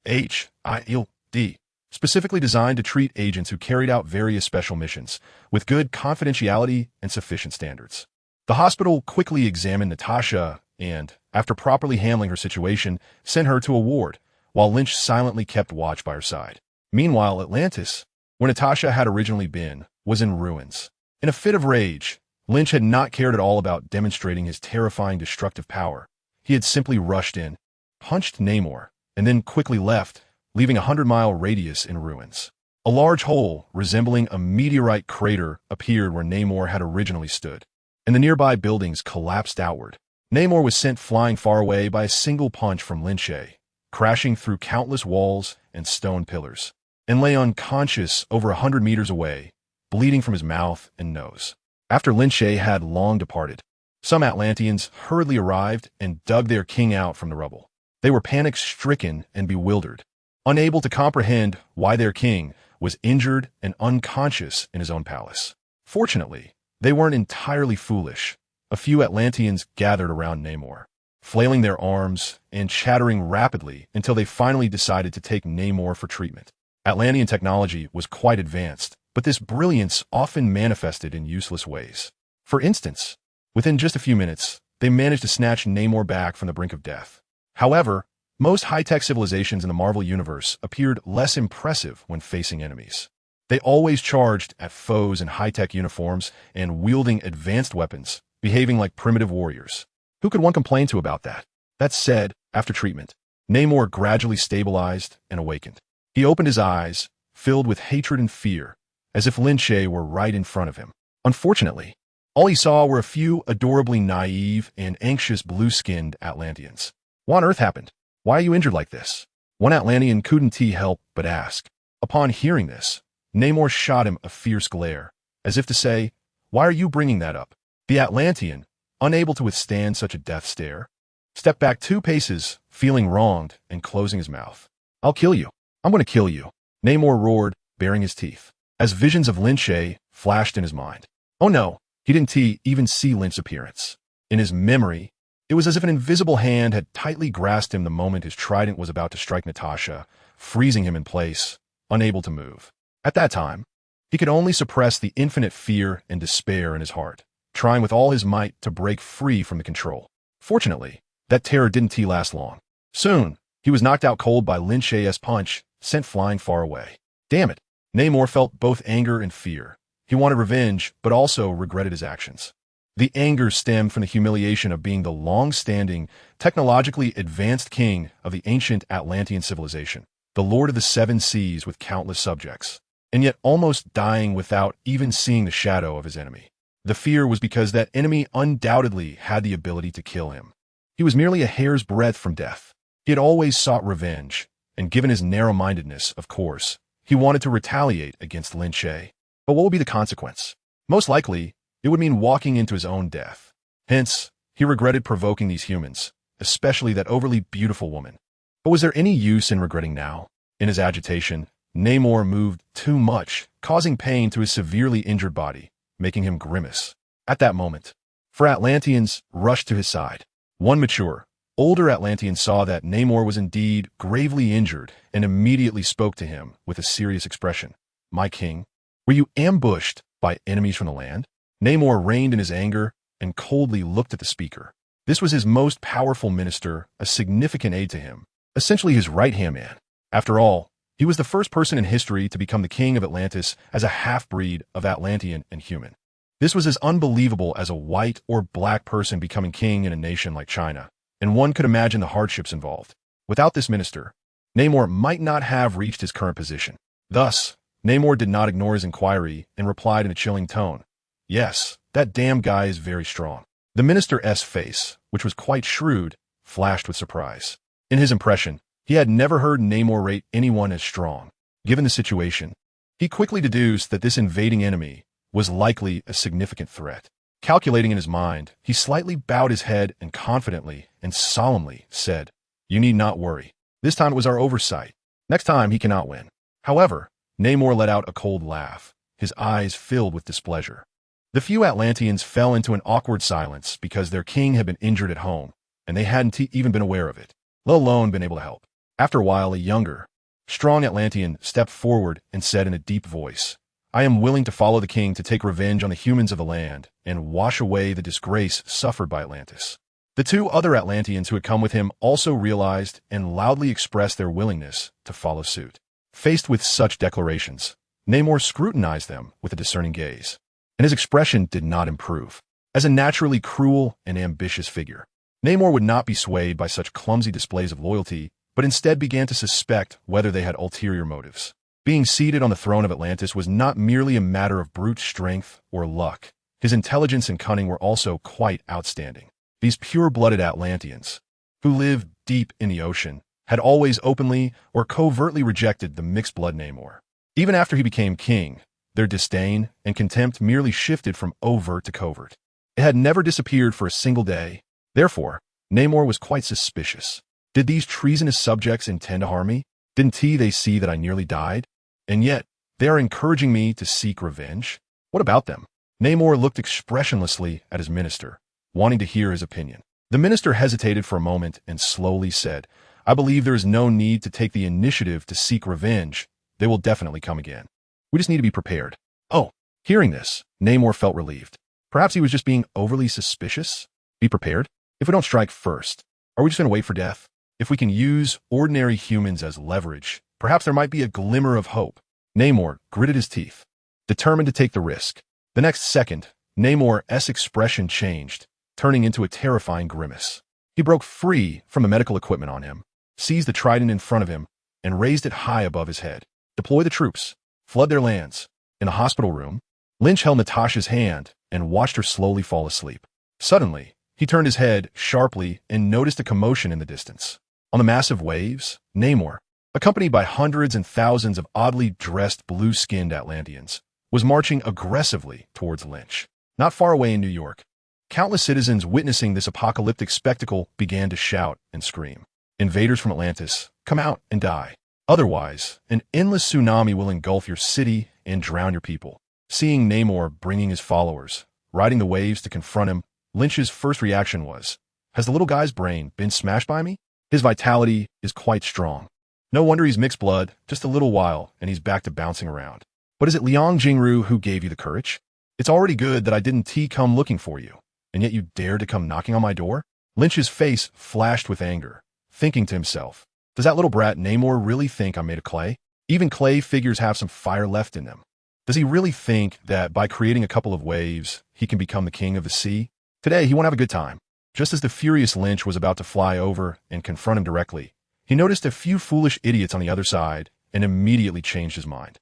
everyone.Ild, specifically designed to treat agents who carried out various special missions, with good confidentiality and sufficient standards. The hospital quickly examined Natasha and, after properly handling her situation, sent her to a ward, while Lynch silently kept watch by her side. Meanwhile, Atlantis, where Natasha had originally been, was in ruins. In a fit of rage, Lynch had not cared at all about demonstrating his terrifying destructive power. He had simply rushed in, punched Namor, and then quickly left, leaving a 100-mile radius in ruins. A large hole, resembling a meteorite crater, appeared where Namor had originally stood, and the nearby buildings collapsed outward. Namor was sent flying far away by a single punch from Lynch Fei, crashing through countless walls and stone pillars, and lay unconscious over 100 meters away, bleeding from his mouth and nose. After Lynch Fei had long departed, some Atlanteans hurriedly arrived and dug their king out from the rubble. They were panic-stricken and bewildered, unable to comprehend why their king was injured and unconscious in his own palace. Fortunately, they weren't entirely foolish. A few Atlanteans gathered around Namor, flailing their arms and chattering rapidly until they finally decided to take Namor for treatment. Atlantean technology was quite advanced, but this brilliance often manifested in useless ways. For instance, within just a few minutes, they managed to snatch Namor back from the brink of death. However, most high-tech civilizations in the Marvel Universe appeared less impressive when facing enemies. They always charged at foes in high-tech uniforms and wielding advanced weapons, behaving like primitive warriors. Who could one complain to about that? That said, after treatment, Namor gradually stabilized and awakened. He opened his eyes, filled with hatred and fear, as if Lynch Fei were right in front of him. Unfortunately, all he saw were a few adorably naive and anxious blue-skinned Atlanteans. What on earth happened? Why are you injured like this? One Atlantean couldn't help but ask. Upon hearing this, Namor shot him a fierce glare, as if to say, "Why are you bringing that up?" The Atlantean, unable to withstand such a death stare, stepped back 2 paces, feeling wronged and closing his mouth. "I'll kill you. I'm going to kill you," Namor roared, baring his teeth, as visions of Lynch Fei flashed in his mind. Oh no, he didn't even see Lynch's appearance. In his memory, it was as if an invisible hand had tightly grasped him the moment his trident was about to strike Natasha, freezing him in place, unable to move. At that time, he could only suppress the infinite fear and despair in his heart, trying with all his might to break free from the control. Fortunately, that terror didn't last long. Soon, he was knocked out cold by Lynch Fei's punch, sent flying far away. Damn it! Namor felt both anger and fear. He wanted revenge, but also regretted his actions. The anger stemmed from the humiliation of being the long-standing, technologically advanced king of the ancient Atlantean civilization, the Lord of the Seven Seas with countless subjects, and yet almost dying without even seeing the shadow of his enemy. The fear was because that enemy undoubtedly had the ability to kill him. He was merely a hair's breadth from death. He had always sought revenge, and given his narrow-mindedness, of course, he wanted to retaliate against Lynch Fei. But what would be the consequence? Most likely, it would mean walking into his own death. Hence, he regretted provoking these humans, especially that overly beautiful woman. But was there any use in regretting now? In his agitation, Namor moved too much, causing pain to his severely injured body, making him grimace. At that moment, 4 Atlanteans rushed to his side. One mature, older Atlantean saw that Namor was indeed gravely injured and immediately spoke to him with a serious expression. "My king, were you ambushed by enemies from the land?" Namor reined in his anger and coldly looked at the speaker. This was his most powerful minister, a significant aide to him, essentially his right-hand man. After all, he was the first person in history to become the king of Atlantis as a half-breed of Atlantean and human. This was as unbelievable as a white or black person becoming king in a nation like China, and one could imagine the hardships involved. Without this minister, Namor might not have reached his current position. Thus, Namor did not ignore his inquiry and replied in a chilling tone, "Yes, that damn guy is very strong." The minister's face, which was quite shrewd, flashed with surprise. In his impression, he had never heard Namor rate anyone as strong. Given the situation, he quickly deduced that this invading enemy was likely a significant threat. Calculating in his mind, he slightly bowed his head and confidently and solemnly said, "You need not worry. This time it was our oversight. Next time he cannot win." However, Namor let out a cold laugh, his eyes filled with displeasure. The few Atlanteans fell into an awkward silence because their king had been injured at home, and they hadn't even been aware of it, let alone been able to help. After a while, a younger, strong Atlantean stepped forward and said in a deep voice, "I am willing to follow the king to take revenge on the humans of the land and wash away the disgrace suffered by Atlantis." The two other Atlanteans who had come with him also realized and loudly expressed their willingness to follow suit. Faced with such declarations, Namor scrutinized them with a discerning gaze, and his expression did not improve. As a naturally cruel and ambitious figure, Namor would not be swayed by such clumsy displays of loyalty, but instead began to suspect whether they had ulterior motives. Being seated on the throne of Atlantis was not merely a matter of brute strength or luck. His intelligence and cunning were also quite outstanding. These pure-blooded Atlanteans, who lived deep in the ocean, had always openly or covertly rejected the mixed-blood Namor. Even after he became king, their disdain and contempt merely shifted from overt to covert. It had never disappeared for a single day. Therefore, Namor was quite suspicious. Did these treasonous subjects intend to harm me? Didn't they see that I nearly died? And yet, they are encouraging me to seek revenge? What about them? Namor looked expressionlessly at his minister, wanting to hear his opinion. The minister hesitated for a moment and slowly said, "I believe there is no need to take the initiative to seek revenge. They will definitely come again. We just need to be prepared." Oh, hearing this, Namor felt relieved. Perhaps he was just being overly suspicious? Be prepared? If we don't strike first, are we just going to wait for death? If we can use ordinary humans as leverage, perhaps there might be a glimmer of hope. Namor gritted his teeth, determined to take the risk. The next second, Namor's expression changed, turning into a terrifying grimace. He broke free from the medical equipment on him, seized the trident in front of him, and raised it high above his head. Deploy the troops. Flood their lands. In the hospital room, Lynch held Natasha's hand and watched her slowly fall asleep. Suddenly, he turned his head sharply and noticed a commotion in the distance. On the massive waves, Namor, accompanied by hundreds and thousands of oddly dressed blue-skinned Atlanteans, was marching aggressively towards Lynch. Not far away in New York, countless citizens witnessing this apocalyptic spectacle began to shout and scream, "Invaders from Atlantis, come out and die. Otherwise, an endless tsunami will engulf your city and drown your people." Seeing Namor bringing his followers, riding the waves to confront him, Lynch's first reaction was, "Has the little guy's brain been smashed by me? His vitality is quite strong. No wonder he's mixed blood, just a little while, and he's back to bouncing around. But is it Liang Jingru who gave you the courage? It's already good that I didn't come looking for you, and yet you dared to come knocking on my door?" Lynch's face flashed with anger, thinking to himself, "Does that little brat Namor really think I'm made of clay? Even clay figures have some fire left in them. Does he really think that by creating a couple of waves, he can become the king of the sea? Today, he won't have a good time." Just as the furious Lynch was about to fly over and confront him directly, he noticed a few foolish idiots on the other side and immediately changed his mind.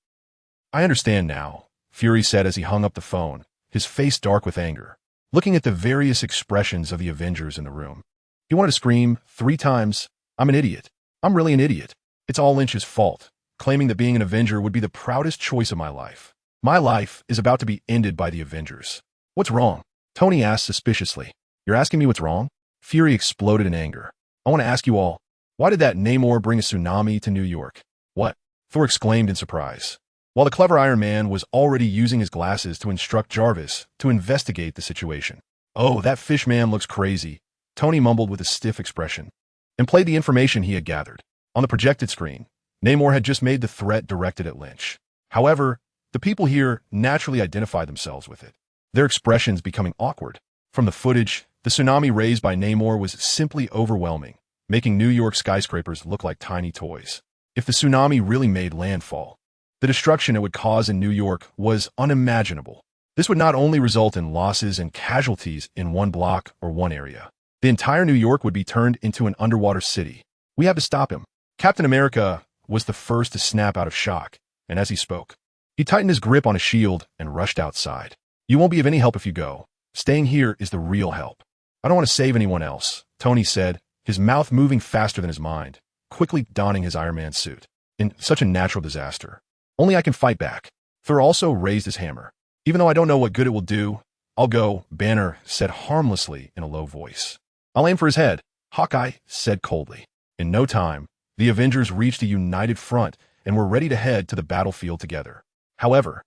"I understand now," Fury said as he hung up the phone, his face dark with anger, looking at the various expressions of the Avengers in the room. He wanted to scream 3 times, "I'm an idiot. I'm really an idiot. It's all Lynch's fault," claiming that being an Avenger would be the proudest choice of my life. "My life is about to be ended by the Avengers." "What's wrong?" Tony asked suspiciously. "You're asking me what's wrong?" Fury exploded in anger. "I want to ask you all, why did that Namor bring a tsunami to New York?" "What?" Thor exclaimed in surprise, while the clever Iron Man was already using his glasses to instruct Jarvis to investigate the situation. "Oh, that fish man looks crazy," Tony mumbled with a stiff expression, and played the information he had gathered. On the projected screen, Namor had just made the threat directed at Lynch. However, the people here naturally identified themselves with it, their expressions becoming awkward. From the footage, the tsunami raised by Namor was simply overwhelming, making New York skyscrapers look like tiny toys. If the tsunami really made landfall, the destruction it would cause in New York was unimaginable. This would not only result in losses and casualties in one block or one area. The entire New York would be turned into an underwater city. "We have to stop him." Captain America was the first to snap out of shock, and as he spoke, he tightened his grip on his shield and rushed outside. "You won't be of any help if you go. Staying here is the real help." "I don't want to save anyone else," Tony said, his mouth moving faster than his mind, quickly donning his Iron Man suit. "In such a natural disaster, only I can fight back." Thor also raised his hammer. "Even though I don't know what good it will do, I'll go," Banner said harmlessly in a low voice. "I'll aim for his head," Hawkeye said coldly. In no time, the Avengers reached a united front and were ready to head to the battlefield together. However,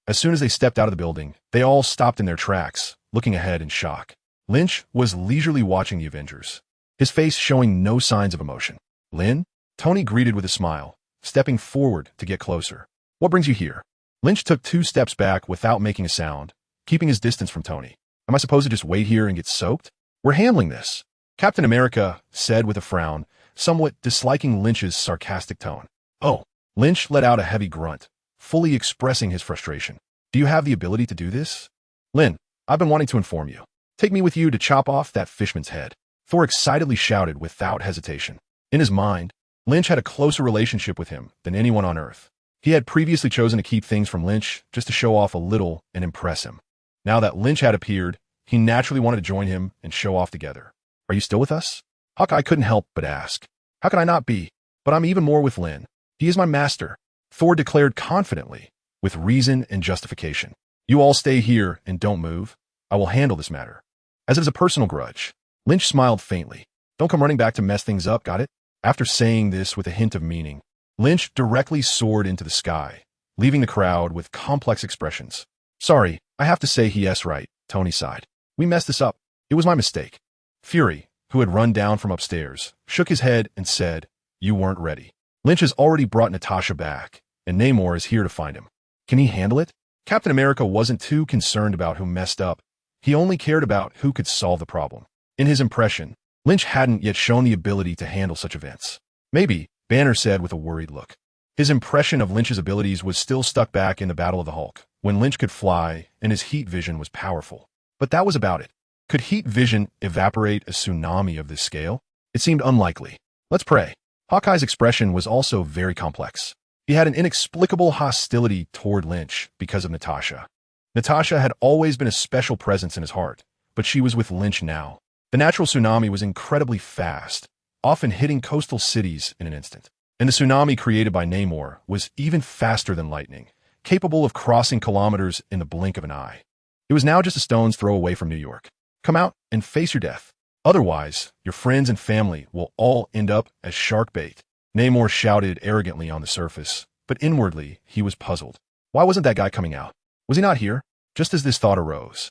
as soon as they stepped out of the building, they all stopped in their tracks, looking ahead in shock. Lynch was leisurely watching the Avengers, his face showing no signs of emotion. "Lynn?" Tony greeted with a smile, stepping forward to get closer. What brings you here? Lynch took 2 steps back without making a sound, keeping his distance from Tony. Am I supposed to just wait here and get soaked? We're handling this, Captain America said with a frown, somewhat disliking Lynch's sarcastic tone. Oh, Lynch let out a heavy grunt, fully expressing his frustration. Do you have the ability to do this? Lynn, I've been wanting to inform you. Take me with you to chop off that fishman's head. Thor excitedly shouted without hesitation. In his mind, Lynch had a closer relationship with him than anyone on Earth. He had previously chosen to keep things from Lynch just to show off a little and impress him. Now that Lynch had appeared, he naturally wanted to join him and show off together. Are you still with us? Hawkeye couldn't help but ask. How could I not be? But I'm even more with Lynn. He is my master, Thor declared confidently, with reason and justification. You all stay here and don't move. I will handle this matter. As it is a personal grudge, Lynch smiled faintly. Don't come running back to mess things up, got it? After saying this with a hint of meaning, Lynch directly soared into the sky, leaving the crowd with complex expressions. Sorry, I have to say yes right, Tony sighed. We messed this up. It was my mistake. Fury, who had run down from upstairs, shook his head and said, You weren't ready. Lynch has already brought Natasha back, and Namor is here to find him. Can he handle it? Captain America wasn't too concerned about who messed up. He only cared about who could solve the problem. In his impression, Lynch hadn't yet shown the ability to handle such events. Maybe, Banner said with a worried look. His impression of Lynch's abilities was still stuck back in the Battle of the Hulk, when Lynch could fly and his heat vision was powerful. But that was about it. Could heat vision evaporate a tsunami of this scale? It seemed unlikely. Let's pray. Hawkeye's expression was also very complex. He had an inexplicable hostility toward Lynch because of Natasha. Natasha had always been a special presence in his heart, but she was with Lynch now. The natural tsunami was incredibly fast, often hitting coastal cities in an instant. And the tsunami created by Namor was even faster than lightning, capable of crossing kilometers in the blink of an eye. It was now just a stone's throw away from New York. Come out and face your death. Otherwise, your friends and family will all end up as shark bait. Namor shouted arrogantly on the surface, but inwardly he was puzzled. Why wasn't that guy coming out? Was he not here? Just as this thought arose,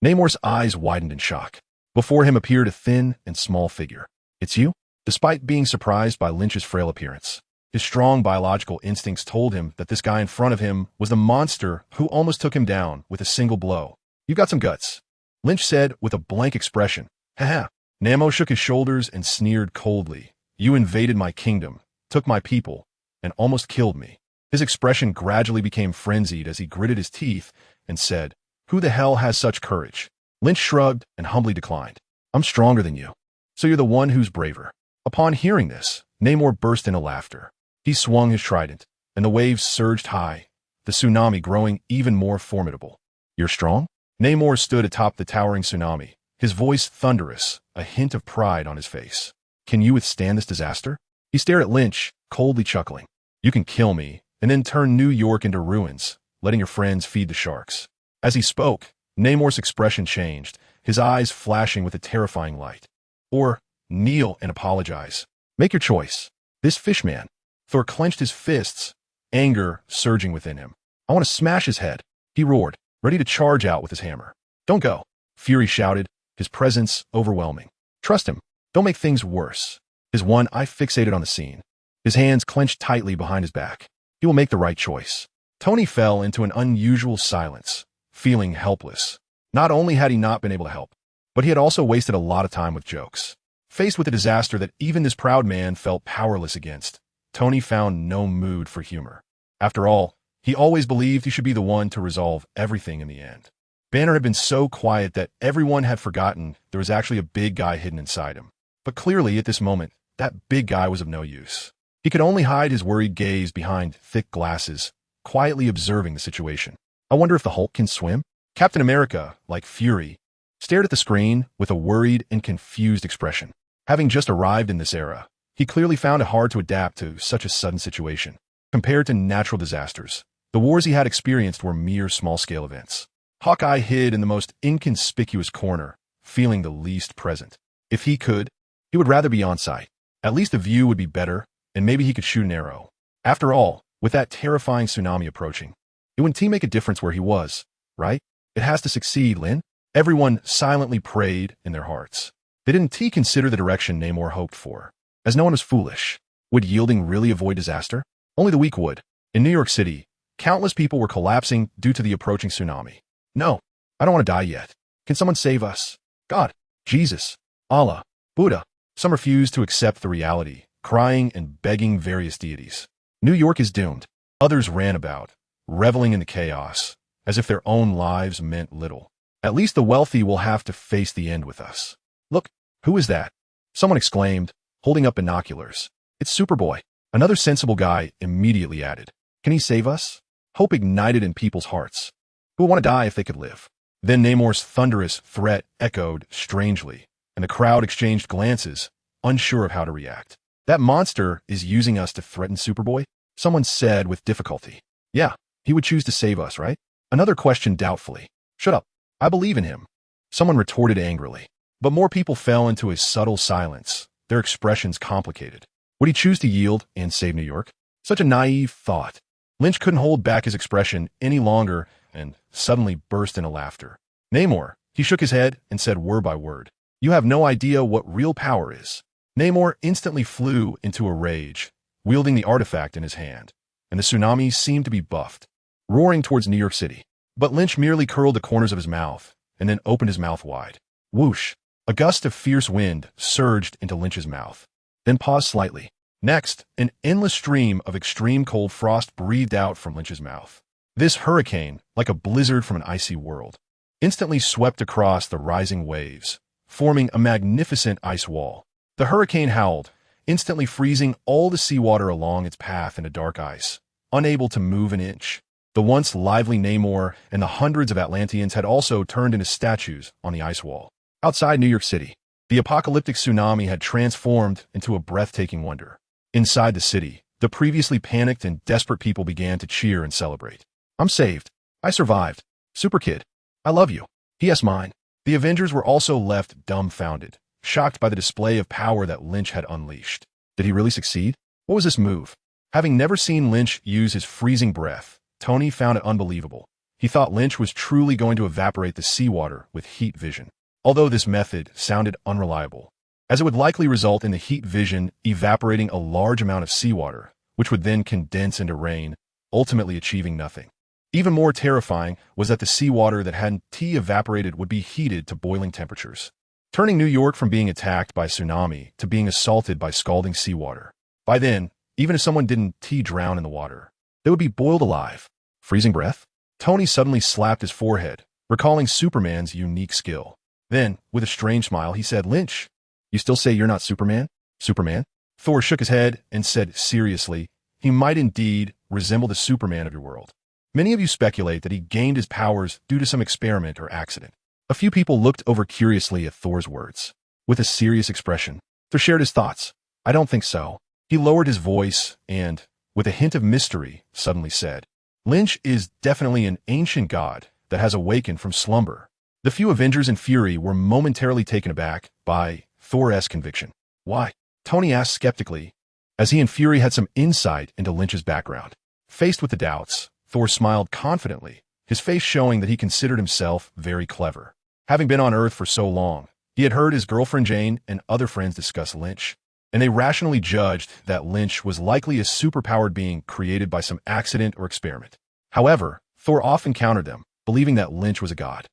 Namor's eyes widened in shock. Before him appeared a thin and small figure. It's you? Despite being surprised by Lynch's frail appearance, his strong biological instincts told him that this guy in front of him was the monster who almost took him down with a single blow. You've got some guts, Lynch said with a blank expression. Haha. Namor shook his shoulders and sneered coldly. You invaded my kingdom, took my people, and almost killed me. His expression gradually became frenzied as he gritted his teeth and said, Who the hell has such courage? Lynch shrugged and humbly declined. I'm stronger than you. So you're the one who's braver. Upon hearing this, Namor burst into laughter. He swung his trident, and the waves surged high, the tsunami growing even more formidable. You're strong? Namor stood atop the towering tsunami, his voice thunderous, a hint of pride on his face. Can you withstand this disaster? He stared at Lynch, coldly chuckling. You can kill me, and then turn New York into ruins, letting your friends feed the sharks. As he spoke, Namor's expression changed, his eyes flashing with a terrifying light. Or, kneel and apologize. Make your choice. This fishman. Thor clenched his fists, anger surging within him. I want to smash his head. He roared, ready to charge out with his hammer. Don't go. Fury shouted, his presence overwhelming. Trust him. Don't make things worse. His one eye fixated on the scene. His hands clenched tightly behind his back. He will make the right choice. Tony fell into an unusual silence, feeling helpless. Not only had he not been able to help, but he had also wasted a lot of time with jokes. Faced with a disaster that even this proud man felt powerless against, Tony found no mood for humor. After all, he always believed he should be the one to resolve everything in the end. Banner had been so quiet that everyone had forgotten there was actually a big guy hidden inside him. But clearly, at this moment, that big guy was of no use. He could only hide his worried gaze behind thick glasses, quietly observing the situation. I wonder if the Hulk can swim? Captain America, like Fury, stared at the screen with a worried and confused expression. Having just arrived in this era, he clearly found it hard to adapt to such a sudden situation. Compared to natural disasters, the wars he had experienced were mere small-scale events. Hawkeye hid in the most inconspicuous corner, feeling the least present. If he could, he would rather be on site. At least the view would be better, and maybe he could shoot an arrow. After all, with that terrifying tsunami approaching, it wouldn't make a difference where he was, right? It has to succeed, Lynn. Everyone silently prayed in their hearts. They didn't consider the direction Namor hoped for, as no one was foolish. Would yielding really avoid disaster? Only the weak would. In New York City, countless people were collapsing due to the approaching tsunami. No, I don't want to die yet. Can someone save us? God, Jesus, Allah, Buddha. Some refused to accept the reality, crying and begging various deities. New York is doomed. Others ran about, reveling in the chaos, as if their own lives meant little. At least the wealthy will have to face the end with us. Look, who is that? Someone exclaimed, holding up binoculars. It's Superboy. Another sensible guy immediately added. Can he save us? Hope ignited in people's hearts. Who would want to die if they could live? Then Namor's thunderous threat echoed strangely, and the crowd exchanged glances, unsure of how to react. That monster is using us to threaten Superboy? Someone said with difficulty. Yeah, he would choose to save us, right? Another questioned doubtfully. Shut up. I believe in him. Someone retorted angrily. But more people fell into a subtle silence, their expressions complicated. Would he choose to yield and save New York? Such a naive thought. Lynch couldn't hold back his expression any longer and suddenly burst into laughter. Namor, he shook his head and said word by word, you have no idea what real power is. Namor instantly flew into a rage, wielding the artifact in his hand, and the tsunami seemed to be buffed, roaring towards New York City. But Lynch merely curled the corners of his mouth and then opened his mouth wide. Whoosh! A gust of fierce wind surged into Lynch's mouth, then paused slightly. Next, an endless stream of extreme cold frost breathed out from Lynch's mouth. This hurricane, like a blizzard from an icy world, instantly swept across the rising waves, forming a magnificent ice wall. The hurricane howled, instantly freezing all the seawater along its path into dark ice, unable to move an inch. The once lively Namor and the hundreds of Atlanteans had also turned into statues on the ice wall. Outside New York City, the apocalyptic tsunami had transformed into a breathtaking wonder. Inside the city, the previously panicked and desperate people began to cheer and celebrate. I'm saved. I survived. Super Kid, I love you. P.S. mine. The Avengers were also left dumbfounded, shocked by the display of power that Lynch had unleashed. Did he really succeed? What was this move? Having never seen Lynch use his freezing breath, Tony found it unbelievable. He thought Lynch was truly going to evaporate the seawater with heat vision. Although this method sounded unreliable, as it would likely result in the heat vision evaporating a large amount of seawater, which would then condense into rain, ultimately achieving nothing. Even more terrifying was that the seawater that hadn't evaporated would be heated to boiling temperatures, turning New York from being attacked by a tsunami to being assaulted by scalding seawater. By then, even if someone didn't drown in the water, they would be boiled alive. Freezing breath? Tony suddenly slapped his forehead, recalling Superman's unique skill. Then, with a strange smile, he said, Lynch, you still say you're not Superman? Superman? Thor shook his head and said seriously, he might indeed resemble the Superman of your world. Many of you speculate that he gained his powers due to some experiment or accident. A few people looked over curiously at Thor's words. With a serious expression, Thor shared his thoughts. I don't think so. He lowered his voice and, with a hint of mystery, suddenly said, Lynch is definitely an ancient god that has awakened from slumber. The few Avengers in fury were momentarily taken aback by Thor's conviction. Why? Tony asked skeptically, as he and Fury had some insight into Lynch's background. Faced with the doubts, Thor smiled confidently, his face showing that he considered himself very clever. Having been on Earth for so long, he had heard his girlfriend Jane and other friends discuss Lynch, and they rationally judged that Lynch was likely a superpowered being created by some accident or experiment. However, Thor often countered them, believing that Lynch was a god.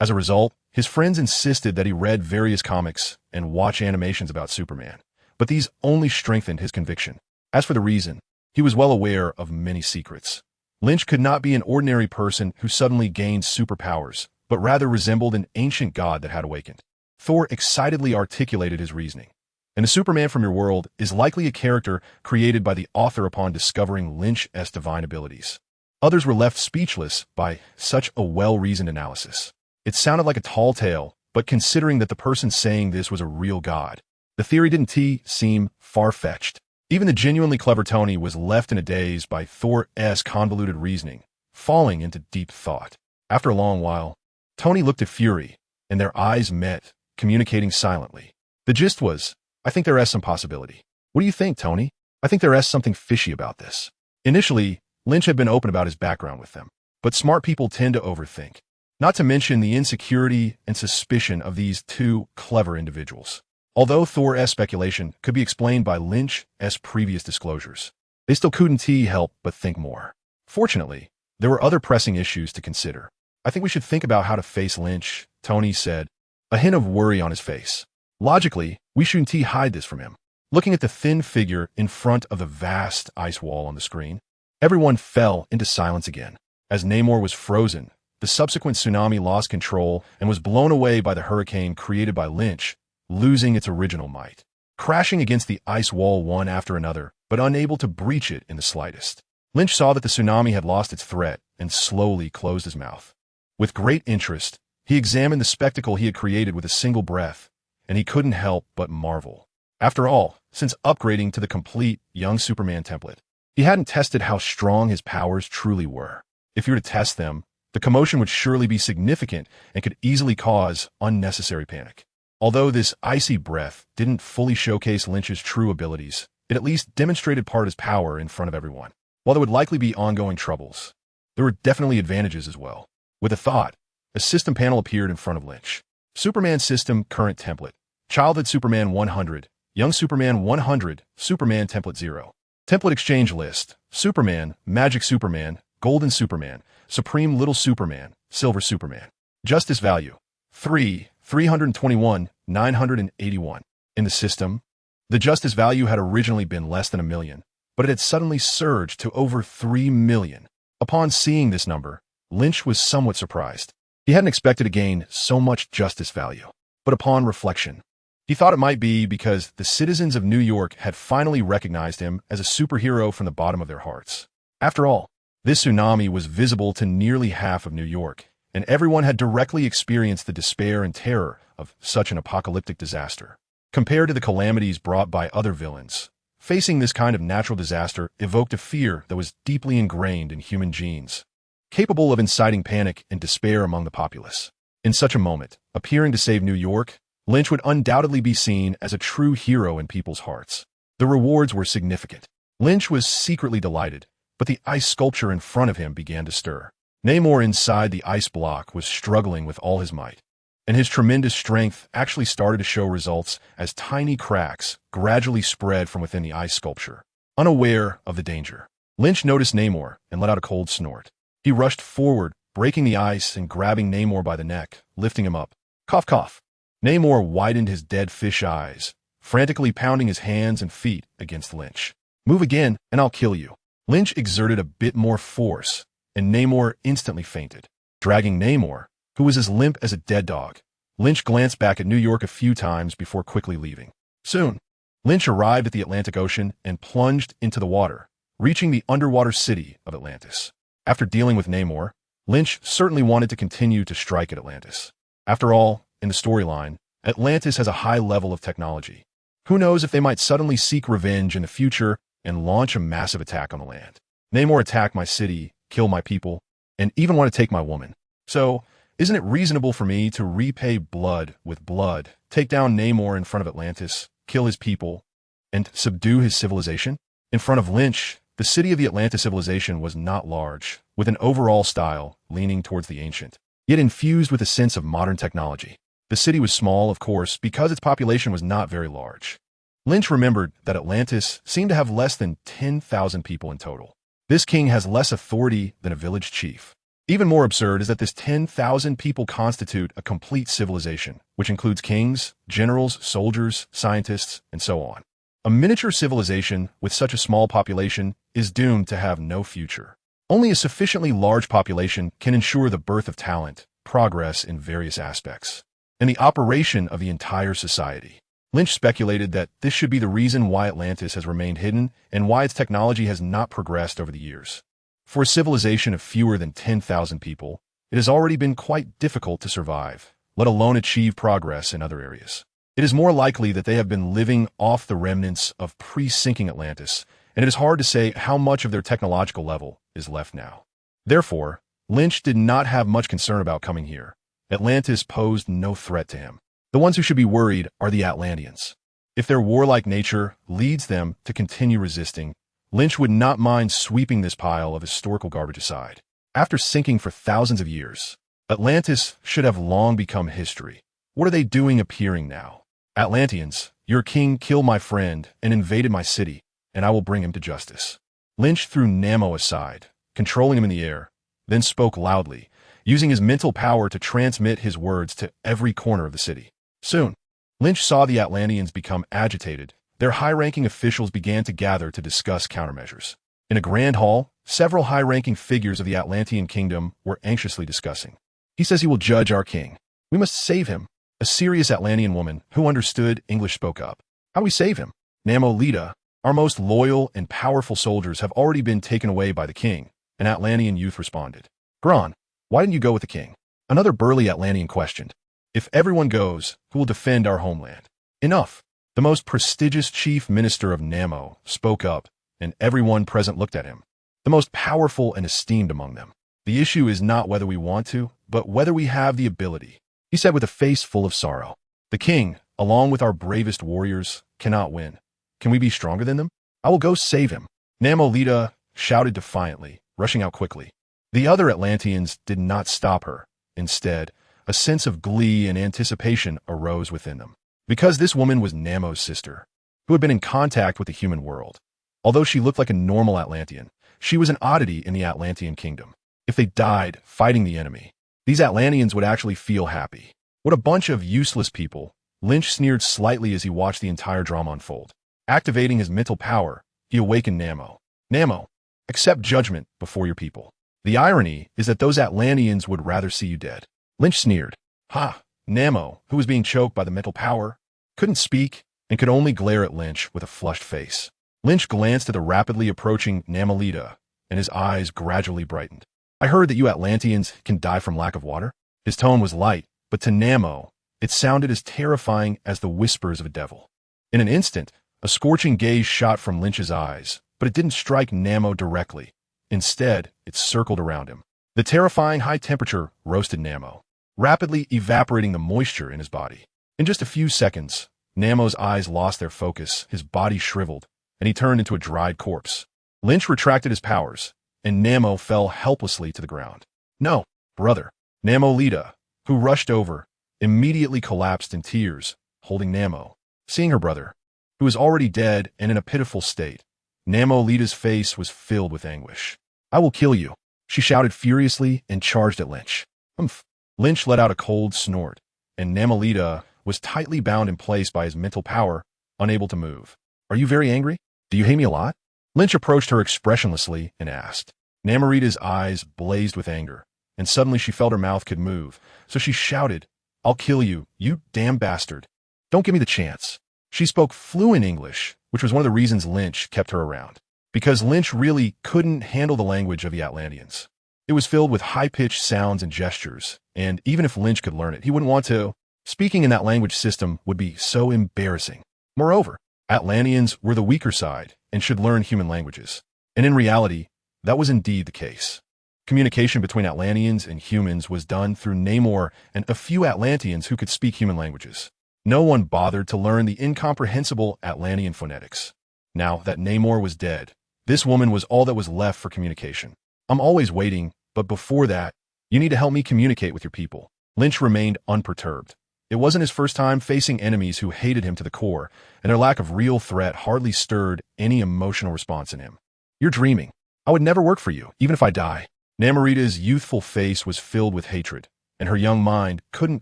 As a result, his friends insisted that he read various comics and watch animations about Superman, but these only strengthened his conviction. As for the reason, he was well aware of many secrets. Lynch could not be an ordinary person who suddenly gained superpowers, but rather resembled an ancient god that had awakened. Thor excitedly articulated his reasoning. And the Superman from your world is likely a character created by the author upon discovering Lynch's divine abilities. Others were left speechless by such a well-reasoned analysis. It sounded like a tall tale, but considering that the person saying this was a real god, the theory didn't seem far-fetched. Even the genuinely clever Tony was left in a daze by Thor's convoluted reasoning, falling into deep thought. After a long while, Tony looked at Fury, and their eyes met, communicating silently. The gist was, I think there is some possibility. What do you think, Tony? I think there is something fishy about this. Initially, Lynch had been open about his background with them, but smart people tend to overthink. Not to mention the insecurity and suspicion of these two clever individuals. Although Thor's speculation could be explained by Lynch's previous disclosures, they still couldn't help but think more. Fortunately, there were other pressing issues to consider. I think we should think about how to face Lynch, Tony said, a hint of worry on his face. Logically, we shouldn't hide this from him. Looking at the thin figure in front of the vast ice wall on the screen, everyone fell into silence again. As Namor was frozen, the subsequent tsunami lost control and was blown away by the hurricane created by Lynch, losing its original might. Crashing against the ice wall one after another, but unable to breach it in the slightest. Lynch saw that the tsunami had lost its threat and slowly closed his mouth. With great interest, he examined the spectacle he had created with a single breath, and he couldn't help but marvel. After all, since upgrading to the complete young Superman template, he hadn't tested how strong his powers truly were. If he were to test them, the commotion would surely be significant and could easily cause unnecessary panic. Although this icy breath didn't fully showcase Lynch's true abilities, it at least demonstrated part of his power in front of everyone. While there would likely be ongoing troubles, there were definitely advantages as well. With a thought, a system panel appeared in front of Lynch. Superman System Current Template. Childhood Superman 100. Young Superman 100. Superman Template 0. Template Exchange List. Superman, Magic Superman, Golden Superman, Supreme Little Superman, Silver Superman. Justice Value. 321, 981. In the system, the justice value had originally been less than $1 million, but it had suddenly surged to over $3 million. Upon seeing this number, Lynch was somewhat surprised. He hadn't expected to gain so much justice value. But upon reflection, he thought it might be because the citizens of New York had finally recognized him as a superhero from the bottom of their hearts. After all, this tsunami was visible to nearly half of New York, and everyone had directly experienced the despair and terror of such an apocalyptic disaster. Compared to the calamities brought by other villains, facing this kind of natural disaster evoked a fear that was deeply ingrained in human genes, capable of inciting panic and despair among the populace. In such a moment, appearing to save New York, Lynch would undoubtedly be seen as a true hero in people's hearts. The rewards were significant. Lynch was secretly delighted, but the ice sculpture in front of him began to stir. Namor inside the ice block was struggling with all his might, and his tremendous strength actually started to show results as tiny cracks gradually spread from within the ice sculpture. Unaware of the danger, Lynch noticed Namor and let out a cold snort. He rushed forward, breaking the ice and grabbing Namor by the neck, lifting him up. Cough, cough. Namor widened his dead fish eyes, frantically pounding his hands and feet against Lynch. Move again, and I'll kill you. Lynch exerted a bit more force, and Namor instantly fainted. Dragging Namor, who was as limp as a dead dog, Lynch glanced back at New York a few times before quickly leaving. Soon, Lynch arrived at the Atlantic Ocean and plunged into the water, reaching the underwater city of Atlantis. After dealing with Namor, Lynch certainly wanted to continue to strike at Atlantis. After all, in the storyline, Atlantis has a high level of technology. Who knows if they might suddenly seek revenge in the future and launch a massive attack on the land. Namor attacked my city, kill my people, and even want to take my woman. So, isn't it reasonable for me to repay blood with blood, take down Namor in front of Atlantis, kill his people, and subdue his civilization? In front of Lynch, the city of the Atlantis civilization was not large, with an overall style leaning towards the ancient, yet infused with a sense of modern technology. The city was small, of course, because its population was not very large. Lynch remembered that Atlantis seemed to have less than 10,000 people in total. This king has less authority than a village chief. Even more absurd is that this 10,000 people constitute a complete civilization, which includes kings, generals, soldiers, scientists, and so on. A miniature civilization with such a small population is doomed to have no future. Only a sufficiently large population can ensure the birth of talent, progress in various aspects, and the operation of the entire society. Lynch speculated that this should be the reason why Atlantis has remained hidden and why its technology has not progressed over the years. For a civilization of fewer than 10,000 people, it has already been quite difficult to survive, let alone achieve progress in other areas. It is more likely that they have been living off the remnants of pre-sinking Atlantis, and it is hard to say how much of their technological level is left now. Therefore, Lynch did not have much concern about coming here. Atlantis posed no threat to him. The ones who should be worried are the Atlanteans. If their warlike nature leads them to continue resisting, Lynch would not mind sweeping this pile of historical garbage aside. After sinking for thousands of years, Atlantis should have long become history. What are they doing appearing now? Atlanteans, your king killed my friend and invaded my city, and I will bring him to justice. Lynch threw Nemo aside, controlling him in the air, then spoke loudly, using his mental power to transmit his words to every corner of the city. Soon, Lynch saw the Atlanteans become agitated. Their high-ranking officials began to gather to discuss countermeasures. In a grand hall, several high-ranking figures of the Atlantean kingdom were anxiously discussing. He says he will judge our king. We must save him. A serious Atlantean woman who understood English spoke up. How do we save him? Namolita, our most loyal and powerful soldiers have already been taken away by the king, an Atlantean youth responded. Gron, why didn't you go with the king? Another burly Atlantean questioned. If everyone goes, who will defend our homeland? Enough. The most prestigious chief minister of Namo spoke up, and everyone present looked at him. The most powerful and esteemed among them. The issue is not whether we want to, but whether we have the ability, he said with a face full of sorrow. The king, along with our bravest warriors, cannot win. Can we be stronger than them? I will go save him. Namolita shouted defiantly, rushing out quickly. The other Atlanteans did not stop her. Instead, a sense of glee and anticipation arose within them. Because this woman was Namo's sister, who had been in contact with the human world. Although she looked like a normal Atlantean, she was an oddity in the Atlantean kingdom. If they died fighting the enemy, these Atlanteans would actually feel happy. What a bunch of useless people. Lynch sneered slightly as he watched the entire drama unfold. Activating his mental power, he awakened Namo. Namo, accept judgment before your people. The irony is that those Atlanteans would rather see you dead. Lynch sneered. Ha! Namo, who was being choked by the mental power, couldn't speak and could only glare at Lynch with a flushed face. Lynch glanced at the rapidly approaching Namolita, and his eyes gradually brightened. I heard that you Atlanteans can die from lack of water. His tone was light, but to Namo, it sounded as terrifying as the whispers of a devil. In an instant, a scorching gaze shot from Lynch's eyes, but it didn't strike Namo directly. Instead, it circled around him. The terrifying high temperature roasted Namo, rapidly evaporating the moisture in his body. In just a few seconds, Namo's eyes lost their focus, his body shriveled, and he turned into a dried corpse. Lynch retracted his powers, and Namo fell helplessly to the ground. No, brother. Namolita, who rushed over, immediately collapsed in tears, holding Namo. Seeing her brother, who was already dead and in a pitiful state, Namolita's face was filled with anguish. I will kill you, she shouted furiously and charged at Lynch. Humph. Lynch let out a cold snort, and Namolita was tightly bound in place by his mental power, unable to move. Are you very angry? Do you hate me a lot? Lynch approached her expressionlessly and asked. Namorita's eyes blazed with anger, and suddenly she felt her mouth could move, so she shouted, I'll kill you, you damn bastard. Don't give me the chance. She spoke fluent English, which was one of the reasons Lynch kept her around. Because Lynch really couldn't handle the language of the Atlanteans. It was filled with high-pitched sounds and gestures, and even if Lynch could learn it, he wouldn't want to. Speaking in that language system would be so embarrassing. Moreover, Atlanteans were the weaker side and should learn human languages. And in reality, that was indeed the case. Communication between Atlanteans and humans was done through Namor and a few Atlanteans who could speak human languages. No one bothered to learn the incomprehensible Atlantean phonetics. Now that Namor was dead, this woman was all that was left for communication. I'm always waiting, but before that, you need to help me communicate with your people. Lynch remained unperturbed. It wasn't his first time facing enemies who hated him to the core, and their lack of real threat hardly stirred any emotional response in him. You're dreaming. I would never work for you, even if I die. Namorita's youthful face was filled with hatred, and her young mind couldn't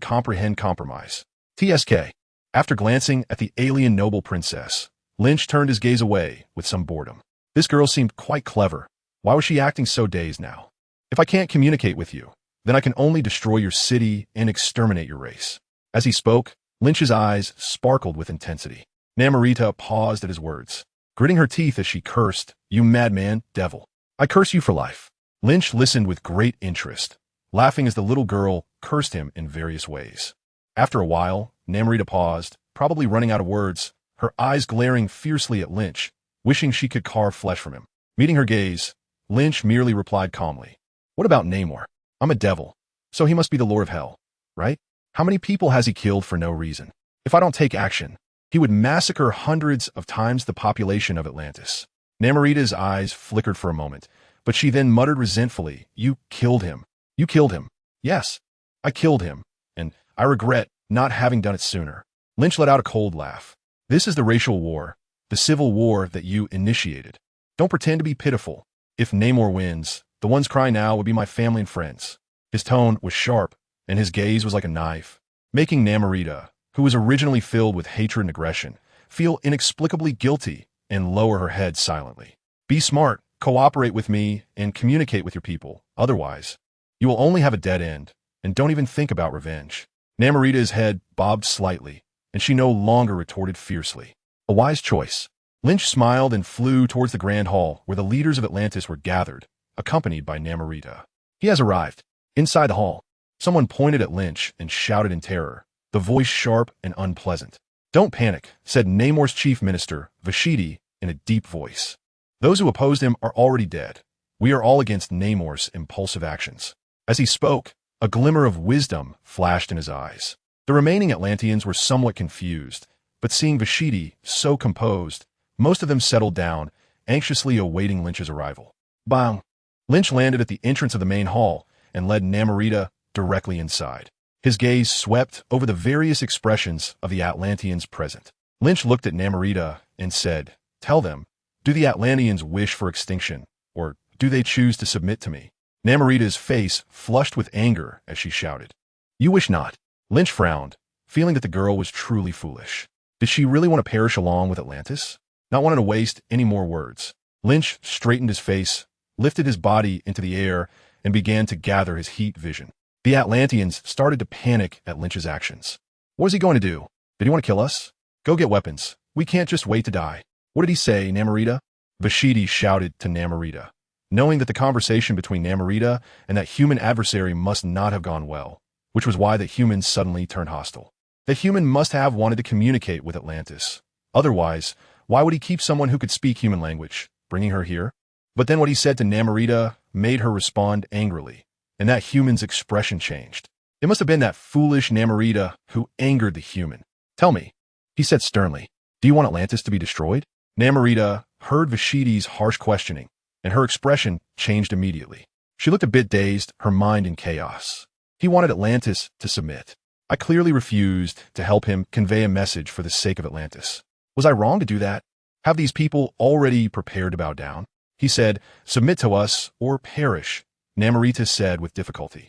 comprehend compromise. TSK. After glancing at the alien noble princess, Lynch turned his gaze away with some boredom. This girl seemed quite clever. Why was she acting so dazed now? If I can't communicate with you, then I can only destroy your city and exterminate your race. As he spoke, Lynch's eyes sparkled with intensity. Namorita paused at his words, gritting her teeth as she cursed, You madman, devil. I curse you for life. Lynch listened with great interest, laughing as the little girl cursed him in various ways. After a while, Namorita paused, probably running out of words, her eyes glaring fiercely at Lynch, wishing she could carve flesh from him. Meeting her gaze, Lynch merely replied calmly, What about Namor? I'm a devil, so he must be the Lord of Hell, right? How many people has he killed for no reason? If I don't take action, he would massacre hundreds of times the population of Atlantis. Namorita's eyes flickered for a moment, but she then muttered resentfully, You killed him. You killed him. Yes, I killed him, and I regret not having done it sooner. Lynch let out a cold laugh. This is the racial war, the civil war that you initiated. Don't pretend to be pitiful. If Namor wins, the ones crying now would be my family and friends. His tone was sharp, and his gaze was like a knife, making Namorita, who was originally filled with hatred and aggression, feel inexplicably guilty and lower her head silently. Be smart, cooperate with me, and communicate with your people. Otherwise, you will only have a dead end, and don't even think about revenge. Namorita's head bobbed slightly, and she no longer retorted fiercely. A wise choice. Lynch smiled and flew towards the Grand Hall where the leaders of Atlantis were gathered, accompanied by Namorita. He has arrived. Inside the hall, someone pointed at Lynch and shouted in terror, the voice sharp and unpleasant. Don't panic, said Namor's chief minister, Vashidi, in a deep voice. Those who opposed him are already dead. We are all against Namor's impulsive actions. As he spoke, a glimmer of wisdom flashed in his eyes. The remaining Atlanteans were somewhat confused, but seeing Vashidi so composed, most of them settled down, anxiously awaiting Lynch's arrival. Bang! Lynch landed at the entrance of the main hall and led Namorita directly inside. His gaze swept over the various expressions of the Atlanteans present. Lynch looked at Namorita and said, "Tell them, do the Atlanteans wish for extinction, or do they choose to submit to me?" Namorita's face flushed with anger as she shouted, "You wish not." Lynch frowned, feeling that the girl was truly foolish. Did she really want to perish along with Atlantis? Not wanting to waste any more words, Lynch straightened his face, lifted his body into the air, and began to gather his heat vision. The Atlanteans started to panic at Lynch's actions. What is he going to do? Did he want to kill us? Go get weapons. We can't just wait to die. What did he say, Namorita? Vashidi shouted to Namorita, knowing that the conversation between Namorita and that human adversary must not have gone well, which was why the humans suddenly turned hostile. The human must have wanted to communicate with Atlantis. Otherwise, why would he keep someone who could speak human language, bringing her here? But then what he said to Namorita made her respond angrily, and that human's expression changed. It must have been that foolish Namorita who angered the human. Tell me, he said sternly, do you want Atlantis to be destroyed? Namorita heard Vashidi's harsh questioning, and her expression changed immediately. She looked a bit dazed, her mind in chaos. He wanted Atlantis to submit. I clearly refused to help him convey a message for the sake of Atlantis. Was I wrong to do that? Have these people already prepared to bow down? He said, submit to us or perish, Namorita said with difficulty.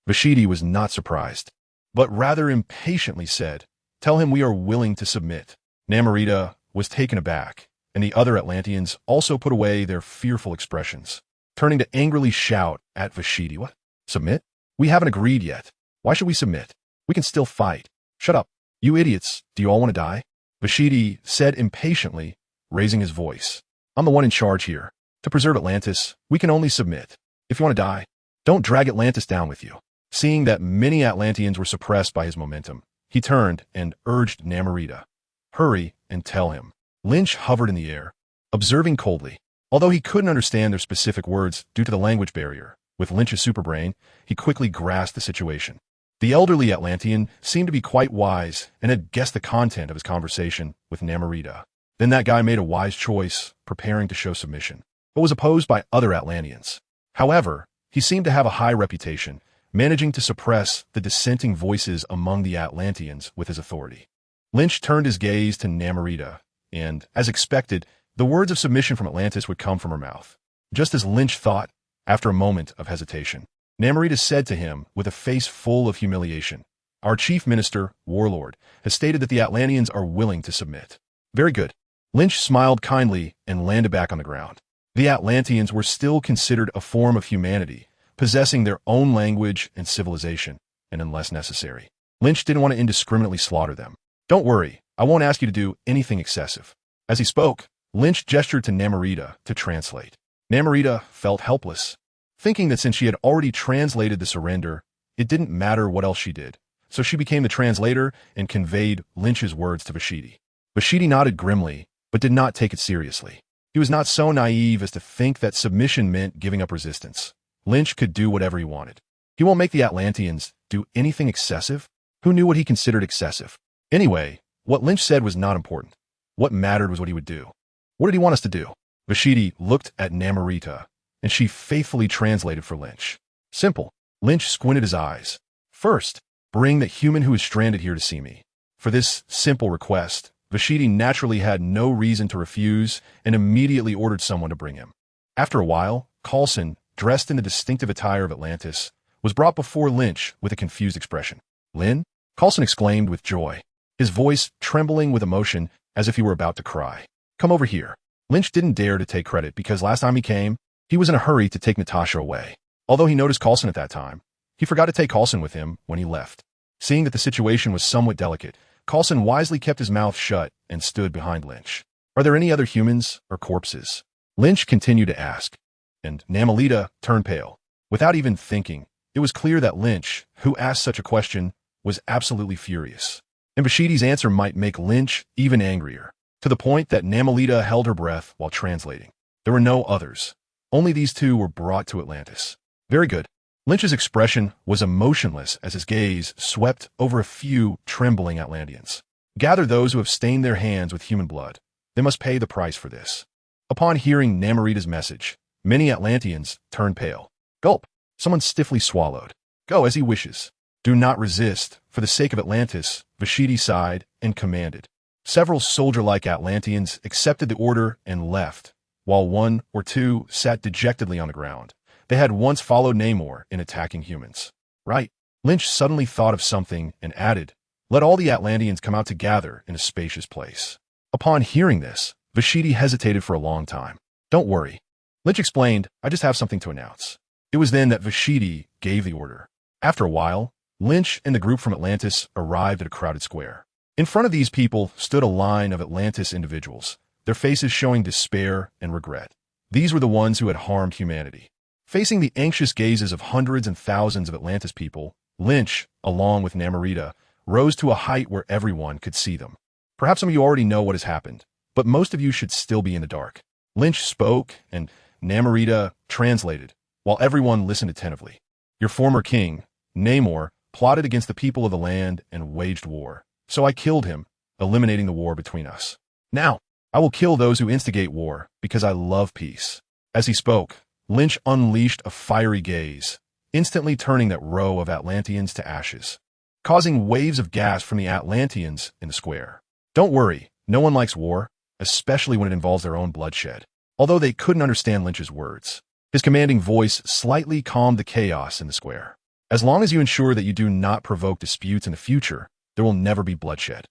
Vashidi was not surprised, but rather impatiently said, tell him we are willing to submit. Namorita was taken aback, and the other Atlanteans also put away their fearful expressions, turning to angrily shout at Vashidi. What? Submit? We haven't agreed yet. Why should we submit? We can still fight. Shut up. You idiots, do you all want to die? Vashidi said impatiently, raising his voice. I'm the one in charge here. To preserve Atlantis, we can only submit. If you want to die, don't drag Atlantis down with you. Seeing that many Atlanteans were suppressed by his momentum, he turned and urged Namorita. Hurry and tell him. Lynch hovered in the air, observing coldly. Although he couldn't understand their specific words due to the language barrier, with Lynch's superbrain, he quickly grasped the situation. The elderly Atlantean seemed to be quite wise and had guessed the content of his conversation with Namorita. Then that guy made a wise choice, preparing to show submission, but was opposed by other Atlanteans. However, he seemed to have a high reputation, managing to suppress the dissenting voices among the Atlanteans with his authority. Lynch turned his gaze to Namorita, and, as expected, the words of submission from Atlantis would come from her mouth. Just as Lynch thought, after a moment of hesitation, Namorita said to him with a face full of humiliation, our chief minister, Warlord, has stated that the Atlanteans are willing to submit. Very good. Lynch smiled kindly and landed back on the ground. The Atlanteans were still considered a form of humanity, possessing their own language and civilization, and unless necessary, Lynch didn't want to indiscriminately slaughter them. Don't worry, I won't ask you to do anything excessive. As he spoke, Lynch gestured to Namorita to translate. Namorita felt helpless, thinking that since she had already translated the surrender, it didn't matter what else she did, so she became the translator and conveyed Lynch's words to Vashidi. Vashidi nodded grimly, but did not take it seriously. He was not so naive as to think that submission meant giving up resistance. Lynch could do whatever he wanted. He won't make the Atlanteans do anything excessive? Who knew what he considered excessive? Anyway, what Lynch said was not important. What mattered was what he would do. What did he want us to do? Vashidi looked at Namorita, and she faithfully translated for Lynch. Simple. Lynch squinted his eyes. First, bring the human who is stranded here to see me. For this simple request, Vashiti naturally had no reason to refuse and immediately ordered someone to bring him. After a while, Coulson, dressed in the distinctive attire of Atlantis, was brought before Lynch with a confused expression. "Lynn?" Coulson exclaimed with joy, his voice trembling with emotion as if he were about to cry. "Come over here." Lynch didn't dare to take credit because last time he came, he was in a hurry to take Natasha away. Although he noticed Coulson at that time, he forgot to take Coulson with him when he left. Seeing that the situation was somewhat delicate, Coulson wisely kept his mouth shut and stood behind Lynch. "Are there any other humans or corpses?" Lynch continued to ask, and Namelita turned pale. Without even thinking, it was clear that Lynch, who asked such a question, was absolutely furious. And Vashiti's answer might make Lynch even angrier, to the point that Namelita held her breath while translating. There were no others. Only these two were brought to Atlantis. Very good. Lynch's expression was emotionless as his gaze swept over a few trembling Atlanteans. Gather those who have stained their hands with human blood. They must pay the price for this. Upon hearing Namerita's message, many Atlanteans turned pale. Gulp. Someone stiffly swallowed. Go as he wishes. Do not resist. For the sake of Atlantis, Vashiti sighed and commanded. Several soldier-like Atlanteans accepted the order and left, while one or two sat dejectedly on the ground. They had once followed Namor in attacking humans. Right. Lynch suddenly thought of something and added, "Let all the Atlanteans come out to gather in a spacious place." Upon hearing this, Vashiti hesitated for a long time. "Don't worry." Lynch explained, "I just have something to announce." It was then that Vashiti gave the order. After a while, Lynch and the group from Atlantis arrived at a crowded square. In front of these people stood a line of Atlantis individuals, their faces showing despair and regret. These were the ones who had harmed humanity. Facing the anxious gazes of hundreds and thousands of Atlantis people, Lynch, along with Namerita, rose to a height where everyone could see them. Perhaps some of you already know what has happened, but most of you should still be in the dark. Lynch spoke, and Namerita translated, while everyone listened attentively. Your former king, Namor, plotted against the people of the land and waged war. So I killed him, eliminating the war between us. Now, I will kill those who instigate war, because I love peace. As he spoke, Lynch unleashed a fiery gaze, instantly turning that row of Atlanteans to ashes, causing waves of gas from the Atlanteans in the square. Don't worry, no one likes war, especially when it involves their own bloodshed. Although they couldn't understand Lynch's words, his commanding voice slightly calmed the chaos in the square. As long as you ensure that you do not provoke disputes in the future, there will never be bloodshed.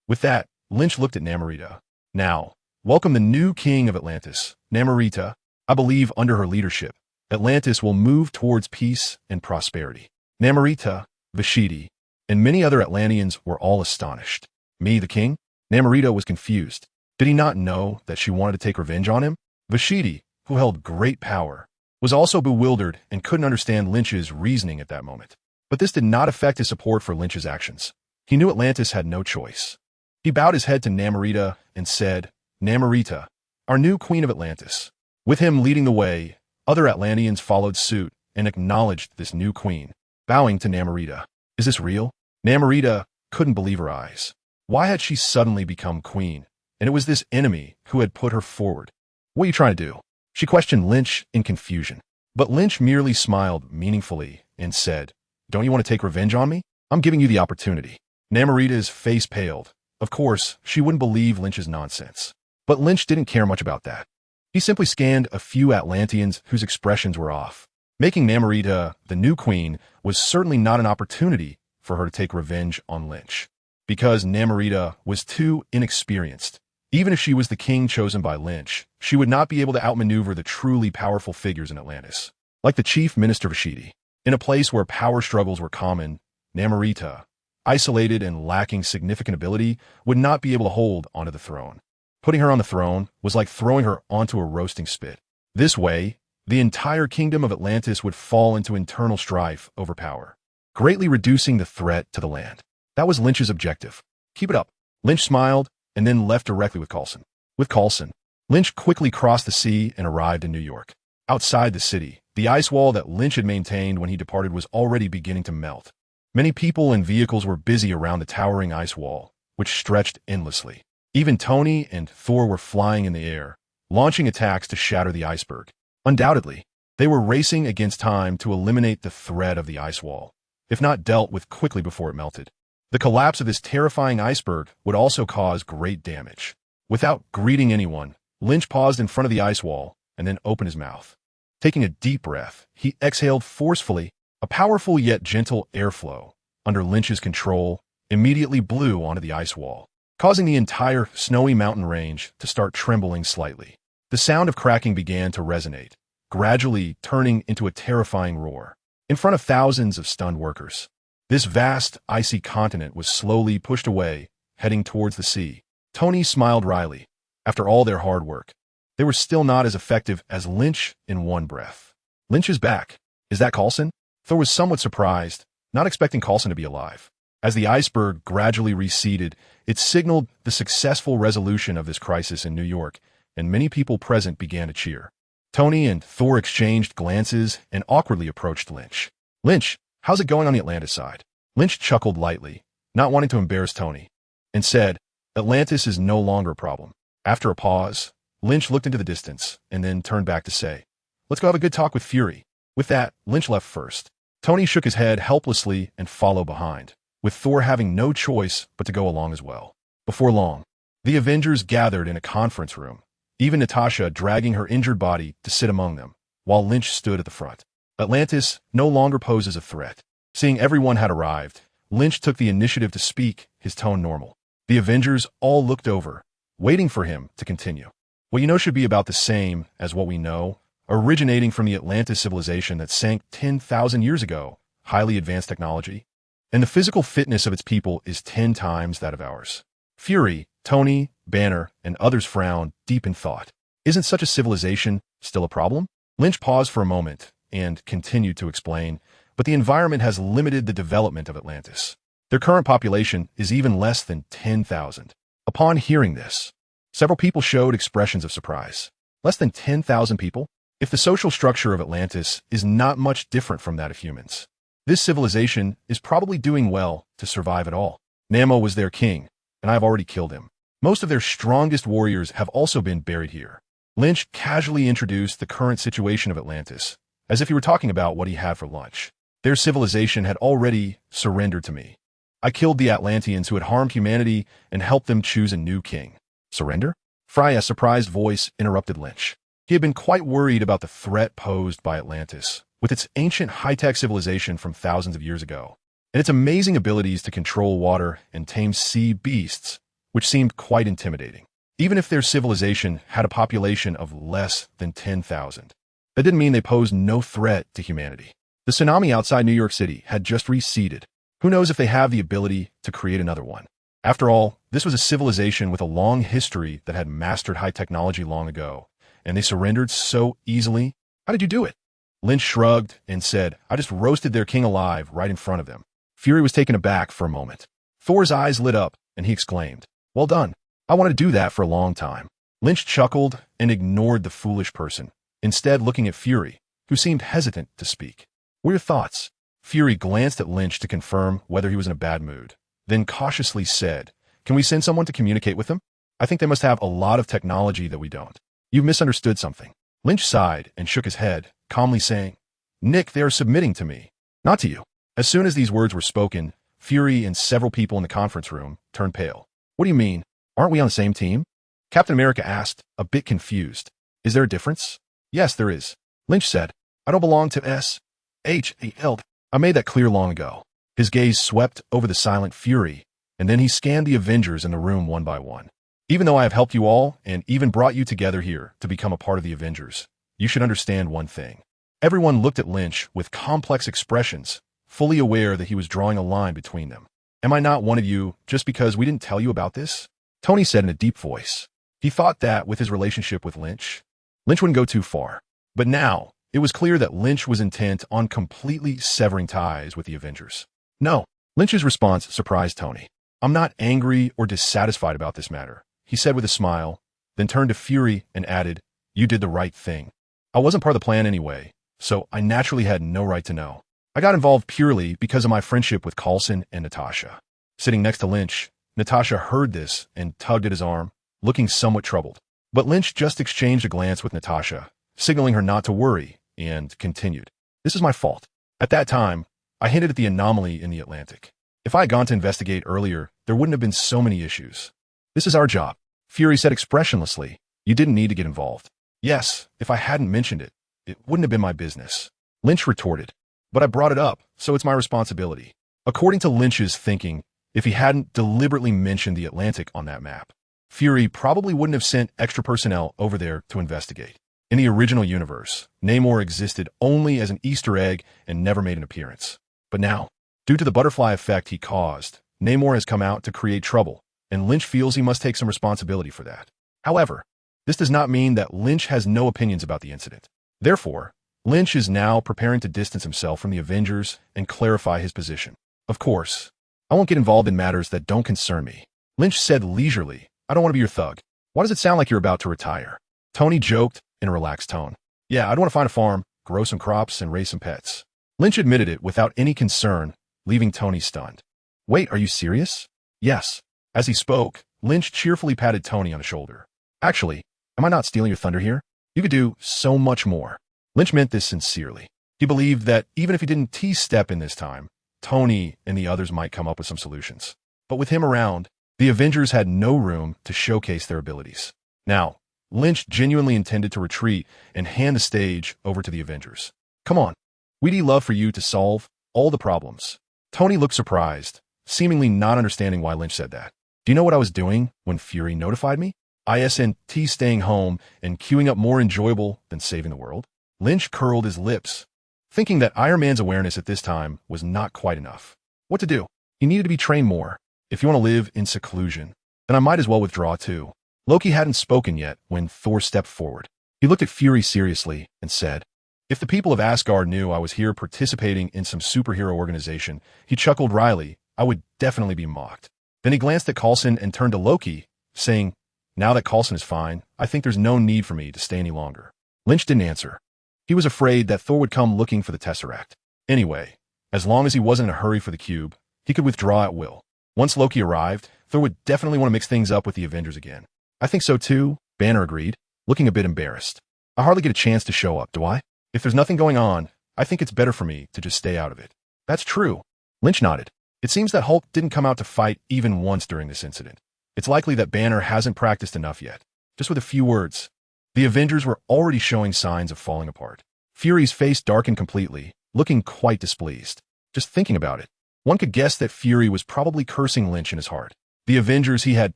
With that, Lynch looked at Namerita. Now, welcome the new king of Atlantis, Namerita. I believe under her leadership, Atlantis will move towards peace and prosperity. Namerita, Vashiti, and many other Atlanteans were all astonished. Me, the king? Namerita was confused. Did he not know that she wanted to take revenge on him? Vashiti, who held great power, was also bewildered and couldn't understand Lynch's reasoning at that moment. But this did not affect his support for Lynch's actions. He knew Atlantis had no choice. He bowed his head to Namerita and said, Namerita, our new queen of Atlantis. With him leading the way, other Atlanteans followed suit and acknowledged this new queen, bowing to Namerita. Is this real? Namerita couldn't believe her eyes. Why had she suddenly become queen? And it was this enemy who had put her forward. What are you trying to do? She questioned Lynch in confusion. But Lynch merely smiled meaningfully and said, Don't you want to take revenge on me? I'm giving you the opportunity. Namerita's face paled. Of course, she wouldn't believe Lynch's nonsense. But Lynch didn't care much about that. He simply scanned a few Atlanteans whose expressions were off. Making Namerita the new queen was certainly not an opportunity for her to take revenge on Lynch, because Namerita was too inexperienced. Even if she was the king chosen by Lynch, she would not be able to outmaneuver the truly powerful figures in Atlantis. Like the chief minister Vashiti, in a place where power struggles were common, Namerita, isolated and lacking significant ability, would not be able to hold onto the throne. Putting her on the throne was like throwing her onto a roasting spit. This way, the entire kingdom of Atlantis would fall into internal strife over power, greatly reducing the threat to the land. That was Lynch's objective. Keep it up. Lynch smiled and then left directly with Coulson. With Coulson, Lynch quickly crossed the sea and arrived in New York. Outside the city, the ice wall that Lynch had maintained when he departed was already beginning to melt. Many people and vehicles were busy around the towering ice wall, which stretched endlessly. Even Tony and Thor were flying in the air, launching attacks to shatter the iceberg. Undoubtedly, they were racing against time to eliminate the threat of the ice wall, if not dealt with quickly before it melted. The collapse of this terrifying iceberg would also cause great damage. Without greeting anyone, Lynch paused in front of the ice wall and then opened his mouth. Taking a deep breath, he exhaled forcefully. A powerful yet gentle airflow, under Lynch's control, immediately blew onto the ice wall, causing the entire snowy mountain range to start trembling slightly. The sound of cracking began to resonate, gradually turning into a terrifying roar. In front of thousands of stunned workers, this vast, icy continent was slowly pushed away, heading towards the sea. Tony smiled wryly. After all their hard work, they were still not as effective as Lynch in one breath. Lynch is back. Is that Coulson? Thor was somewhat surprised, not expecting Coulson to be alive. As the iceberg gradually receded, it signaled the successful resolution of this crisis in New York, and many people present began to cheer. Tony and Thor exchanged glances and awkwardly approached Lynch. Lynch, how's it going on the Atlantis side? Lynch chuckled lightly, not wanting to embarrass Tony, and said, Atlantis is no longer a problem. After a pause, Lynch looked into the distance and then turned back to say, let's go have a good talk with Fury. With that, Lynch left first. Tony shook his head helplessly and followed behind, with Thor having no choice but to go along as well. Before long, the Avengers gathered in a conference room, even Natasha dragging her injured body to sit among them, while Lynch stood at the front. Atlantis no longer poses a threat. Seeing everyone had arrived, Lynch took the initiative to speak, his tone normal. The Avengers all looked over, waiting for him to continue. What you know should be about the same as what we know, originating from the Atlantis civilization that sank 10,000 years ago, highly advanced technology, and the physical fitness of its people is 10 times that of ours. Fury, Tony, Banner, and others frowned, deep in thought. Isn't such a civilization still a problem? Lynch paused for a moment and continued to explain, but the environment has limited the development of Atlantis. Their current population is even less than 10,000. Upon hearing this, several people showed expressions of surprise. Less than 10,000 people? If the social structure of Atlantis is not much different from that of humans, this civilization is probably doing well to survive at all. Nammo was their king, and I've already killed him. Most of their strongest warriors have also been buried here. Lynch casually introduced the current situation of Atlantis, as if he were talking about what he had for lunch. Their civilization had already surrendered to me. I killed the Atlanteans who had harmed humanity and helped them choose a new king. Surrender? Fry's surprised voice interrupted Lynch. He had been quite worried about the threat posed by Atlantis, with its ancient high-tech civilization from thousands of years ago, and its amazing abilities to control water and tame sea beasts, which seemed quite intimidating. Even if their civilization had a population of less than 10,000, that didn't mean they posed no threat to humanity. The tsunami outside New York City had just receded. Who knows if they have the ability to create another one? After all, this was a civilization with a long history that had mastered high technology long ago, and they surrendered so easily. How did you do it? Lynch shrugged and said, I just roasted their king alive right in front of them. Fury was taken aback for a moment. Thor's eyes lit up, and he exclaimed, well done. I wanted to do that for a long time. Lynch chuckled and ignored the foolish person, instead looking at Fury, who seemed hesitant to speak. What are your thoughts? Fury glanced at Lynch to confirm whether he was in a bad mood, then cautiously said, can we send someone to communicate with them? I think they must have a lot of technology that we don't. You've misunderstood something. Lynch sighed and shook his head, calmly saying, Nick, they are submitting to me, not to you. As soon as these words were spoken, Fury and several people in the conference room turned pale. What do you mean? Aren't we on the same team? Captain America asked, a bit confused. Is there a difference? Yes, there is. Lynch said, I don't belong to S.H.A.L. I made that clear long ago. His gaze swept over the silent Fury, and then he scanned the Avengers in the room one by one. Even though I have helped you all and even brought you together here to become a part of the Avengers, you should understand one thing. Everyone looked at Lynch with complex expressions, fully aware that he was drawing a line between them. Am I not one of you just because we didn't tell you about this? Tony said in a deep voice. He thought that with his relationship with Lynch wouldn't go too far. But now, it was clear that Lynch was intent on completely severing ties with the Avengers. No. Lynch's response surprised Tony. I'm not angry or dissatisfied about this matter, he said with a smile, then turned to Fury and added, you did the right thing. I wasn't part of the plan anyway, so I naturally had no right to know. I got involved purely because of my friendship with Coulson and Natasha. Sitting next to Lynch, Natasha heard this and tugged at his arm, looking somewhat troubled. But Lynch just exchanged a glance with Natasha, signaling her not to worry, and continued. This is my fault. At that time, I hinted at the anomaly in the Atlantic. If I had gone to investigate earlier, there wouldn't have been so many issues. This is our job, Fury said expressionlessly. You didn't need to get involved. Yes, if I hadn't mentioned it, it wouldn't have been my business. Lynch retorted. But I brought it up, so it's my responsibility. According to Lynch's thinking, if he hadn't deliberately mentioned the Atlantic on that map, Fury probably wouldn't have sent extra personnel over there to investigate. In the original universe, Namor existed only as an Easter egg and never made an appearance. But now, due to the butterfly effect he caused, Namor has come out to create trouble, and Lynch feels he must take some responsibility for that. However, this does not mean that Lynch has no opinions about the incident. Therefore, Lynch is now preparing to distance himself from the Avengers and clarify his position. Of course, I won't get involved in matters that don't concern me. Lynch said leisurely, I don't want to be your thug. Why does it sound like you're about to retire? Tony joked in a relaxed tone. Yeah, I'd want to find a farm, grow some crops, and raise some pets. Lynch admitted it without any concern, leaving Tony stunned. Wait, are you serious? Yes. As he spoke, Lynch cheerfully patted Tony on the shoulder. Actually, am I not stealing your thunder here? You could do so much more. Lynch meant this sincerely. He believed that even if he didn't tease Step in this time, Tony and the others might come up with some solutions. But with him around, the Avengers had no room to showcase their abilities. Now, Lynch genuinely intended to retreat and hand the stage over to the Avengers. Come on. We'd love for you to solve all the problems. Tony looked surprised, seemingly not understanding why Lynch said that. Do you know what I was doing when Fury notified me? ISNT staying home and queuing up more enjoyable than saving the world? Lynch curled his lips, thinking that Iron Man's awareness at this time was not quite enough. What to do? He needed to be trained more. If you want to live in seclusion, then I might as well withdraw too. Loki hadn't spoken yet when Thor stepped forward. He looked at Fury seriously and said, if the people of Asgard knew I was here participating in some superhero organization, he chuckled wryly, I would definitely be mocked. Then he glanced at Coulson and turned to Loki, saying, now that Coulson is fine, I think there's no need for me to stay any longer. Lynch didn't answer. He was afraid that Thor would come looking for the Tesseract. Anyway, as long as he wasn't in a hurry for the cube, he could withdraw at will. Once Loki arrived, Thor would definitely want to mix things up with the Avengers again. I think so too, Banner agreed, looking a bit embarrassed. I hardly get a chance to show up, do I? If there's nothing going on, I think it's better for me to just stay out of it. That's true. Lynch nodded. It seems that Hulk didn't come out to fight even once during this incident. It's likely that Banner hasn't practiced enough yet. Just with a few words. The Avengers were already showing signs of falling apart. Fury's face darkened completely, looking quite displeased. Just thinking about it, one could guess that Fury was probably cursing Lynch in his heart. The Avengers he had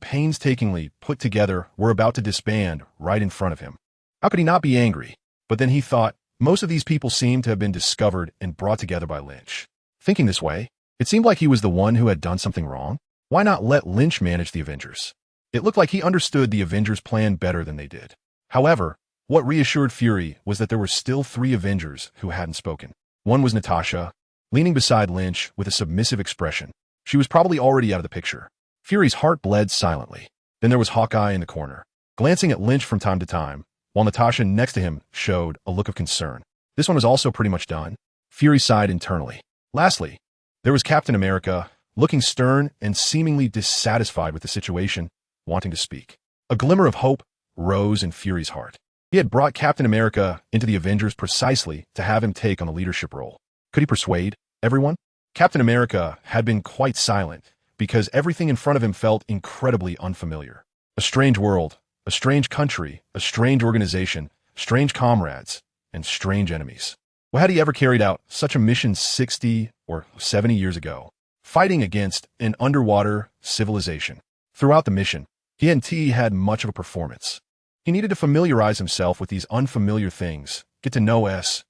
painstakingly put together were about to disband right in front of him. How could he not be angry? But then he thought, most of these people seemed to have been discovered and brought together by Lynch. Thinking this way, it seemed like he was the one who had done something wrong. Why not let Lynch manage the Avengers? It looked like he understood the Avengers' plan better than they did. However, what reassured Fury was that there were still 3 Avengers who hadn't spoken. One was Natasha, leaning beside Lynch with a submissive expression. She was probably already out of the picture. Fury's heart bled silently. Then there was Hawkeye in the corner, glancing at Lynch from time to time, while Natasha next to him showed a look of concern. This one was also pretty much done. Fury sighed internally. Lastly, there was Captain America, looking stern and seemingly dissatisfied with the situation, wanting to speak. A glimmer of hope rose in Fury's heart. He had brought Captain America into the Avengers precisely to have him take on the leadership role. Could he persuade everyone? Captain America had been quite silent because everything in front of him felt incredibly unfamiliar. A strange world, a strange country, a strange organization, strange comrades, and strange enemies. Well, had he ever carried out such a mission 60 or 70 years ago, fighting against an underwater civilization? Throughout the mission, he had much of a performance. He needed to familiarize himself with these unfamiliar things, get to know S-H-I-E-L-D,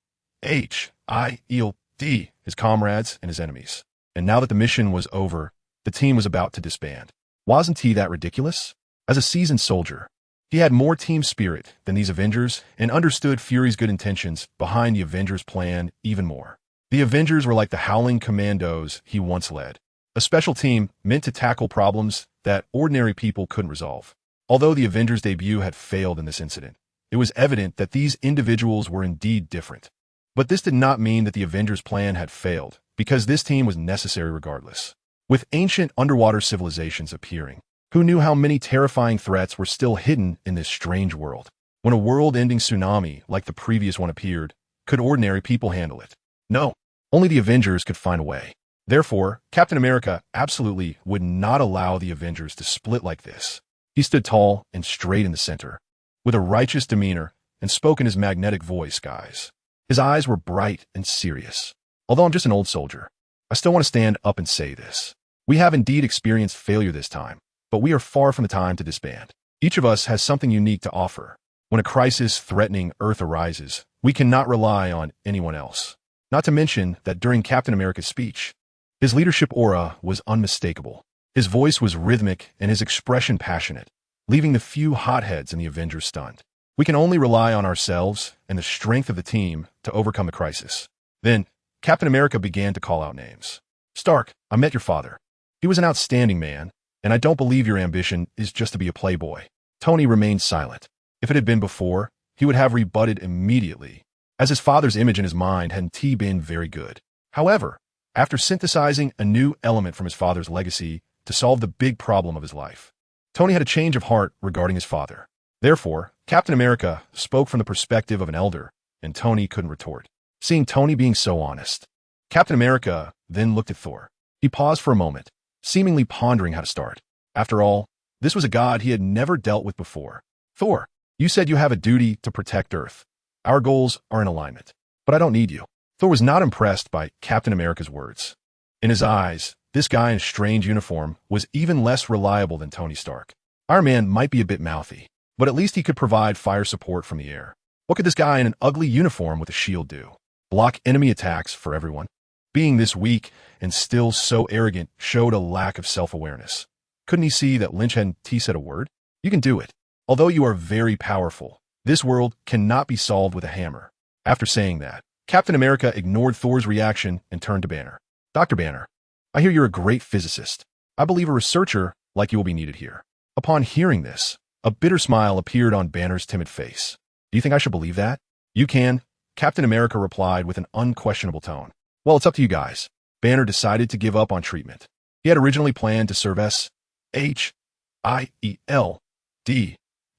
his comrades and his enemies. And now that the mission was over, the team was about to disband. Wasn't he that ridiculous? As a seasoned soldier, he had more team spirit than these Avengers and understood Fury's good intentions behind the Avengers' plan even more. The Avengers were like the howling commandos he once led, a special team meant to tackle problems that ordinary people couldn't resolve. Although the Avengers' debut had failed in this incident, it was evident that these individuals were indeed different. But this did not mean that the Avengers' plan had failed, because this team was necessary regardless. With ancient underwater civilizations appearing, who knew how many terrifying threats were still hidden in this strange world? When a world-ending tsunami like the previous one appeared, could ordinary people handle it? No, only the Avengers could find a way. Therefore, Captain America absolutely would not allow the Avengers to split like this. He stood tall and straight in the center, with a righteous demeanor, and spoke in his magnetic voice, guys. His eyes were bright and serious. Although I'm just an old soldier, I still want to stand up and say this. We have indeed experienced failure this time, but we are far from the time to disband. Each of us has something unique to offer. When a crisis threatening Earth arises, we cannot rely on anyone else. Not to mention that during Captain America's speech, his leadership aura was unmistakable. His voice was rhythmic and his expression passionate, leaving the few hotheads in the Avengers stunned. We can only rely on ourselves and the strength of the team to overcome the crisis. Then, Captain America began to call out names. Stark, I met your father. He was an outstanding man, and I don't believe your ambition is just to be a playboy. Tony remained silent. If it had been before, he would have rebutted immediately, as his father's image in his mind hadn't been very good. However, after synthesizing a new element from his father's legacy to solve the big problem of his life, Tony had a change of heart regarding his father. Therefore, Captain America spoke from the perspective of an elder, and Tony couldn't retort. Seeing Tony being so honest, Captain America then looked at Thor. He paused for a moment, seemingly pondering how to start. After all, this was a god he had never dealt with before. Thor, you said you have a duty to protect Earth. Our goals are in alignment, but I don't need you. Thor was not impressed by Captain America's words. In his eyes, this guy in a strange uniform was even less reliable than Tony Stark. Iron Man might be a bit mouthy, but at least he could provide fire support from the air. What could this guy in an ugly uniform with a shield do? Block enemy attacks for everyone? Being this weak and still so arrogant showed a lack of self-awareness. Couldn't he see that Lynch hadn't said a word? You can do it. Although you are very powerful, this world cannot be solved with a hammer. After saying that, Captain America ignored Thor's reaction and turned to Banner. Dr. Banner, I hear you're a great physicist. I believe a researcher like you will be needed here. Upon hearing this, a bitter smile appeared on Banner's timid face. Do you think I should believe that? You can, Captain America replied with an unquestionable tone. Well, it's up to you guys. Banner decided to give up on treatment. He had originally planned to serve S-H-I-E-L-D,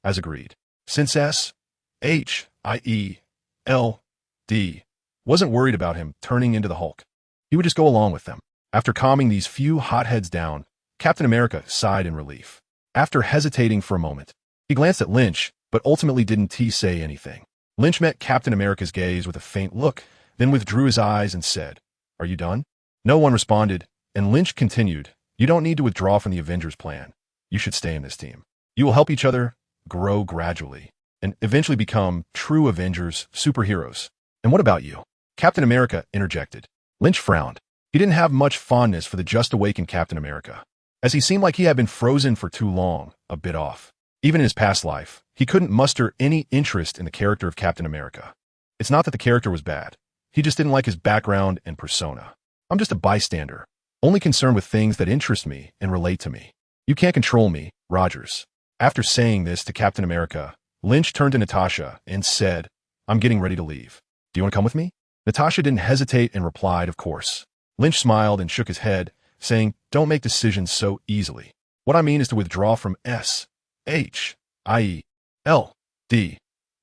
as agreed. Since S-H-I-E-L-D wasn't worried about him turning into the Hulk, he would just go along with them. After calming these few hotheads down, Captain America sighed in relief. After hesitating for a moment, he glanced at Lynch, but ultimately didn't say anything. Lynch met Captain America's gaze with a faint look, then withdrew his eyes and said, Are you done? No one responded, and Lynch continued, You don't need to withdraw from the Avengers plan. You should stay in this team. You will help each other grow gradually, and eventually become true Avengers, superheroes. And what about you? Captain America interjected. Lynch frowned. He didn't have much fondness for the just-awakened Captain America, as he seemed like he had been frozen for too long, a bit off. Even in his past life, he couldn't muster any interest in the character of Captain America. It's not that the character was bad. He just didn't like his background and persona. I'm just a bystander, only concerned with things that interest me and relate to me. You can't control me, Rogers. After saying this to Captain America, Lynch turned to Natasha and said, I'm getting ready to leave. Do you want to come with me? Natasha didn't hesitate and replied, Of course. Lynch smiled and shook his head, saying, Don't make decisions so easily. What I mean is to withdraw from S-H-I-E-L-D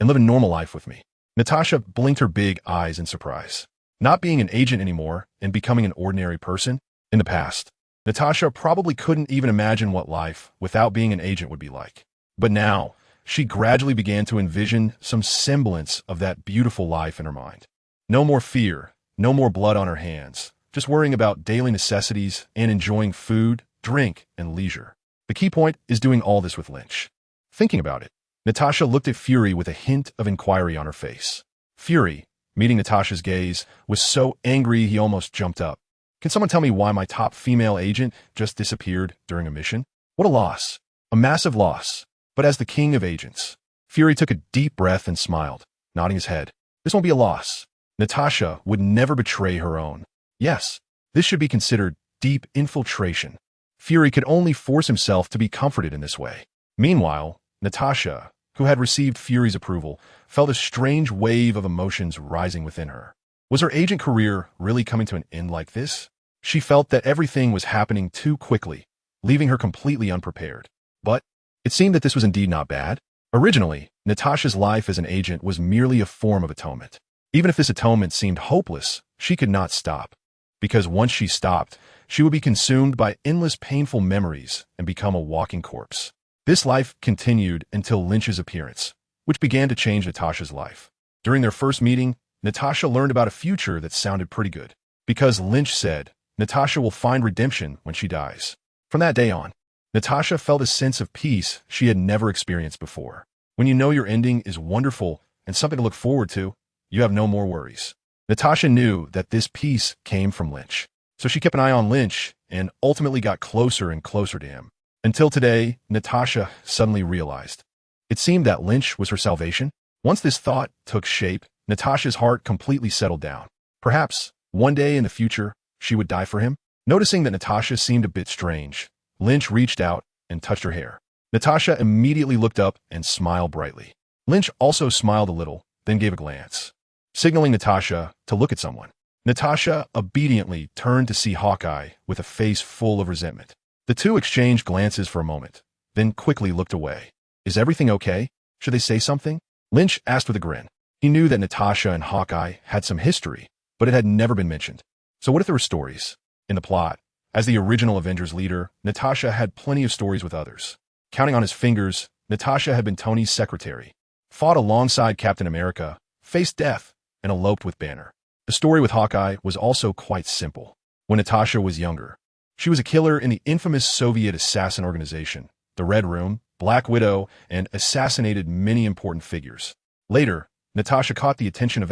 and live a normal life with me. Natasha blinked her big eyes in surprise. Not being an agent anymore and becoming an ordinary person? In the past, Natasha probably couldn't even imagine what life without being an agent would be like. But now, she gradually began to envision some semblance of that beautiful life in her mind. No more fear, no more blood on her hands, just worrying about daily necessities and enjoying food, drink, and leisure. The key point is doing all this with Lynch. Thinking about it, Natasha looked at Fury with a hint of inquiry on her face. Fury, meeting Natasha's gaze, was so angry he almost jumped up. Can someone tell me why my top female agent just disappeared during a mission? What a loss. A massive loss. But as the king of agents, Fury took a deep breath and smiled, nodding his head. This won't be a loss. Natasha would never betray her own. Yes, this should be considered deep infiltration. Fury could only force himself to be comforted in this way. Meanwhile, Natasha, who had received Fury's approval, felt a strange wave of emotions rising within her. Was her agent career really coming to an end like this? She felt that everything was happening too quickly, leaving her completely unprepared. But it seemed that this was indeed not bad. Originally, Natasha's life as an agent was merely a form of atonement. Even if this atonement seemed hopeless, she could not stop. because once she stopped, she would be consumed by endless painful memories and become a walking corpse. This life continued until Lynch's appearance, which began to change Natasha's life. During their first meeting, Natasha learned about a future that sounded pretty good, because Lynch said Natasha will find redemption when she dies. From that day on, Natasha felt a sense of peace she had never experienced before. When you know your ending is wonderful and something to look forward to, you have no more worries. Natasha knew that this peace came from Lynch, so she kept an eye on Lynch and ultimately got closer and closer to him. Until today, Natasha suddenly realized. It seemed that Lynch was her salvation. Once this thought took shape, Natasha's heart completely settled down. Perhaps, one day in the future, she would die for him. Noticing that Natasha seemed a bit strange, Lynch reached out and touched her hair. Natasha immediately looked up and smiled brightly. Lynch also smiled a little, then gave a glance, signaling Natasha to look at someone. Natasha obediently turned to see Hawkeye with a face full of resentment. The two exchanged glances for a moment, then quickly looked away. Is everything okay? Should they say something? Lynch asked with a grin. He knew that Natasha and Hawkeye had some history, but it had never been mentioned. So what if there were stories? In the plot, as the original Avengers leader, Natasha had plenty of stories with others. Counting on his fingers, Natasha had been Tony's secretary, fought alongside Captain America, faced death, and eloped with Banner. The story with Hawkeye was also quite simple. When Natasha was younger, she was a killer in the infamous Soviet assassin organization, the Red Room, Black Widow, and assassinated many important figures. Later, Natasha caught the attention of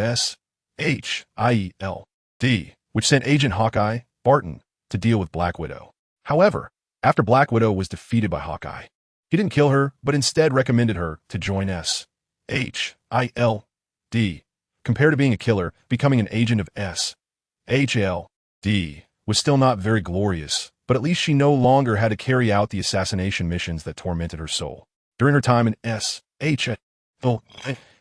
SHIELD, which sent Agent Hawkeye, Barton, to deal with Black Widow. However, after Black Widow was defeated by Hawkeye, he didn't kill her, but instead recommended her to join SHIELD. Compared to being a killer, becoming an agent of SHIELD was still not very glorious, but at least she no longer had to carry out the assassination missions that tormented her soul. During her time in SHIELD,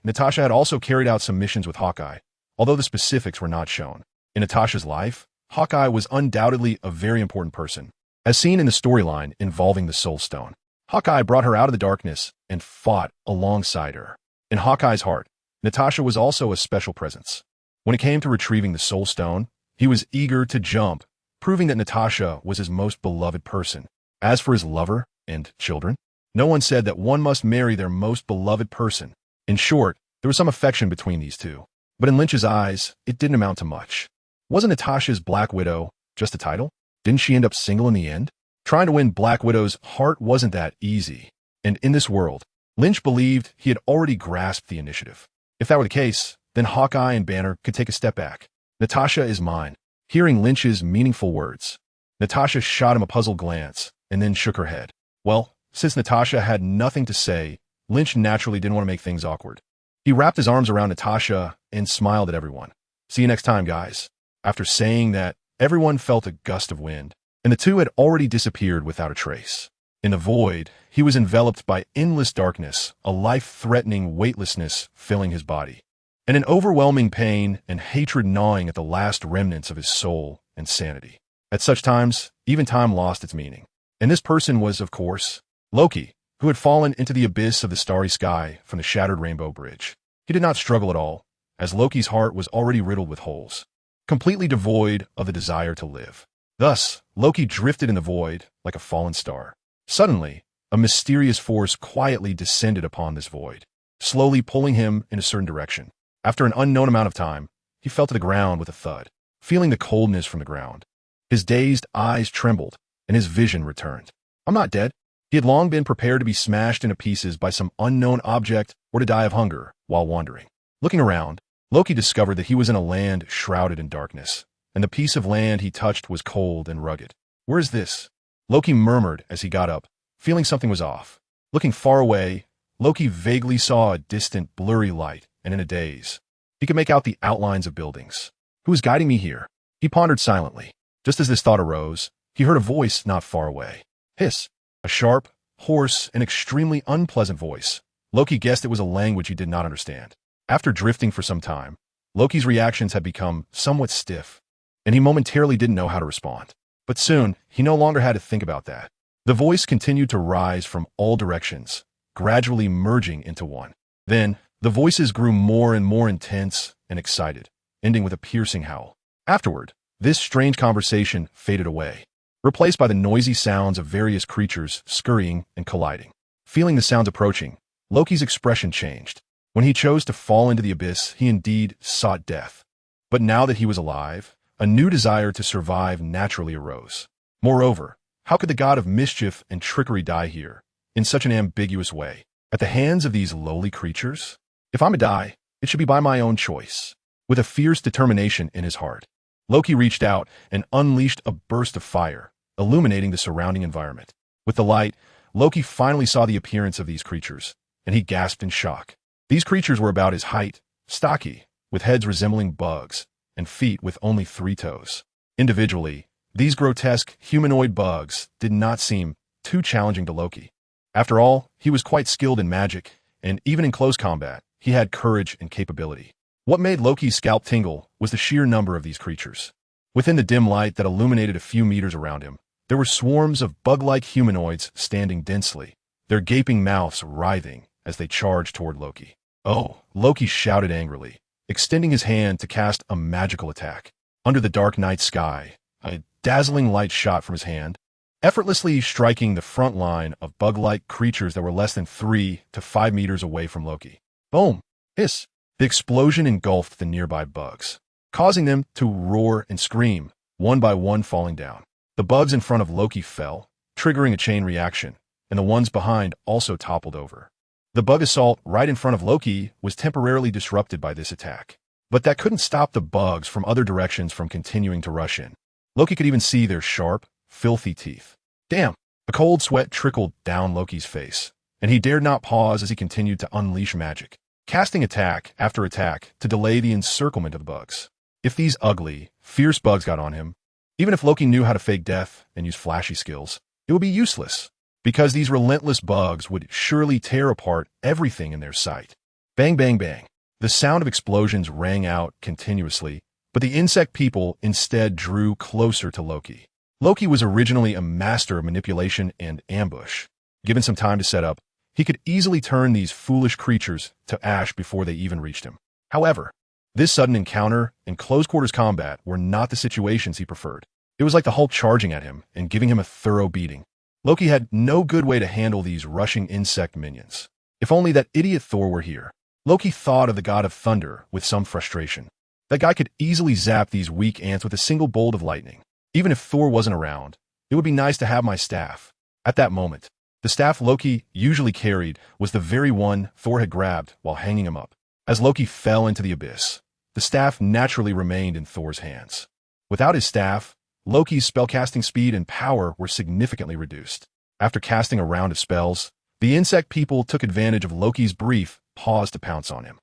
Natasha had also carried out some missions with Hawkeye, although the specifics were not shown. In Natasha's life, Hawkeye was undoubtedly a very important person, as seen in the storyline involving the Soul Stone. Hawkeye brought her out of the darkness and fought alongside her. In Hawkeye's heart, Natasha was also a special presence. When it came to retrieving the Soul Stone, he was eager to jump, proving that Natasha was his most beloved person. As for his lover and children, no one said that one must marry their most beloved person. In short, there was some affection between these two. But in Lynch's eyes, it didn't amount to much. Wasn't Natasha's Black Widow just a title? Didn't she end up single in the end? Trying to win Black Widow's heart wasn't that easy. And in this world, Lynch believed he had already grasped the initiative. If that were the case, then Hawkeye and Banner could take a step back. Natasha is mine. Hearing Lynch's meaningful words, Natasha shot him a puzzled glance and then shook her head. Well, since Natasha had nothing to say, Lynch naturally didn't want to make things awkward. He wrapped his arms around Natasha and smiled at everyone. See you next time, guys. After saying that, everyone felt a gust of wind, and the two had already disappeared without a trace. In the void, he was enveloped by endless darkness, a life-threatening weightlessness filling his body, and an overwhelming pain and hatred gnawing at the last remnants of his soul and sanity. At such times, even time lost its meaning. And this person was, of course, Loki, who had fallen into the abyss of the starry sky from the shattered Rainbow Bridge. He did not struggle at all, as Loki's heart was already riddled with holes, completely devoid of the desire to live. Thus, Loki drifted in the void like a fallen star. Suddenly, a mysterious force quietly descended upon this void, slowly pulling him in a certain direction. After an unknown amount of time, he fell to the ground with a thud, feeling the coldness from the ground. His dazed eyes trembled, and his vision returned. I'm not dead. He had long been prepared to be smashed into pieces by some unknown object or to die of hunger while wandering. Looking around, Loki discovered that he was in a land shrouded in darkness, and the piece of land he touched was cold and rugged. Where is this? Loki murmured as he got up, feeling something was off. Looking far away, Loki vaguely saw a distant, blurry light, and in a daze, he could make out the outlines of buildings. Who is guiding me here? He pondered silently. Just as this thought arose, he heard a voice not far away. Hiss. A sharp, hoarse, and extremely unpleasant voice. Loki guessed it was a language he did not understand. After drifting for some time, Loki's reactions had become somewhat stiff, and he momentarily didn't know how to respond. But soon, he no longer had to think about that. The voice continued to rise from all directions, gradually merging into one. Then, the voices grew more and more intense and excited, ending with a piercing howl. Afterward, This strange conversation faded away, replaced by the noisy sounds of various creatures scurrying and colliding. Feeling the sounds approaching, Loki's expression changed. When he chose to fall into the abyss, he indeed sought death. But now that he was alive, a new desire to survive naturally arose. Moreover, how could the god of mischief and trickery die here, in such an ambiguous way, at the hands of these lowly creatures? If I'm to die, it should be by my own choice. With a fierce determination in his heart, Loki reached out and unleashed a burst of fire, illuminating the surrounding environment. With the light, Loki finally saw the appearance of these creatures, and he gasped in shock. These creatures were about his height, stocky, with heads resembling bugs, and feet with only 3 toes. Individually, these grotesque humanoid bugs did not seem too challenging to Loki. After all, he was quite skilled in magic, and even in close combat, he had courage and capability. What made Loki's scalp tingle was the sheer number of these creatures. Within the dim light that illuminated a few meters around him, there were swarms of bug-like humanoids standing densely, their gaping mouths writhing as they charged toward Loki. Oh, Loki shouted angrily, extending his hand to cast a magical attack. Under the dark night sky, a dazzling light shot from his hand, effortlessly striking the front line of bug-like creatures that were less than 3 to 5 meters away from Loki. Boom! Hiss! The explosion engulfed the nearby bugs, causing them to roar and scream, one by one falling down. The bugs in front of Loki fell, triggering a chain reaction, and the ones behind also toppled over. The bug assault right in front of Loki was temporarily disrupted by this attack, but that couldn't stop the bugs from other directions from continuing to rush in. Loki could even see their sharp, filthy teeth. Damn! A cold sweat trickled down Loki's face, and he dared not pause as he continued to unleash magic, casting attack after attack to delay the encirclement of the bugs. If these ugly, fierce bugs got on him, even if Loki knew how to fake death and use flashy skills, it would be useless, because these relentless bugs would surely tear apart everything in their sight. Bang, bang, bang. The sound of explosions rang out continuously, but the insect people instead drew closer to Loki. Loki was originally a master of manipulation and ambush. Given some time to set up, he could easily turn these foolish creatures to ash before they even reached him. However, this sudden encounter and close-quarters combat were not the situations he preferred. It was like the Hulk charging at him and giving him a thorough beating. Loki had no good way to handle these rushing insect minions. If only that idiot Thor were here. Loki thought of the god of thunder with some frustration. That guy could easily zap these weak ants with a single bolt of lightning. Even if Thor wasn't around, it would be nice to have my staff. At that moment, the staff Loki usually carried was the very one Thor had grabbed while hanging him up. As Loki fell into the abyss, the staff naturally remained in Thor's hands. Without his staff, Loki's spellcasting speed and power were significantly reduced. After casting a round of spells, the insect people took advantage of Loki's brief pause to pounce on him.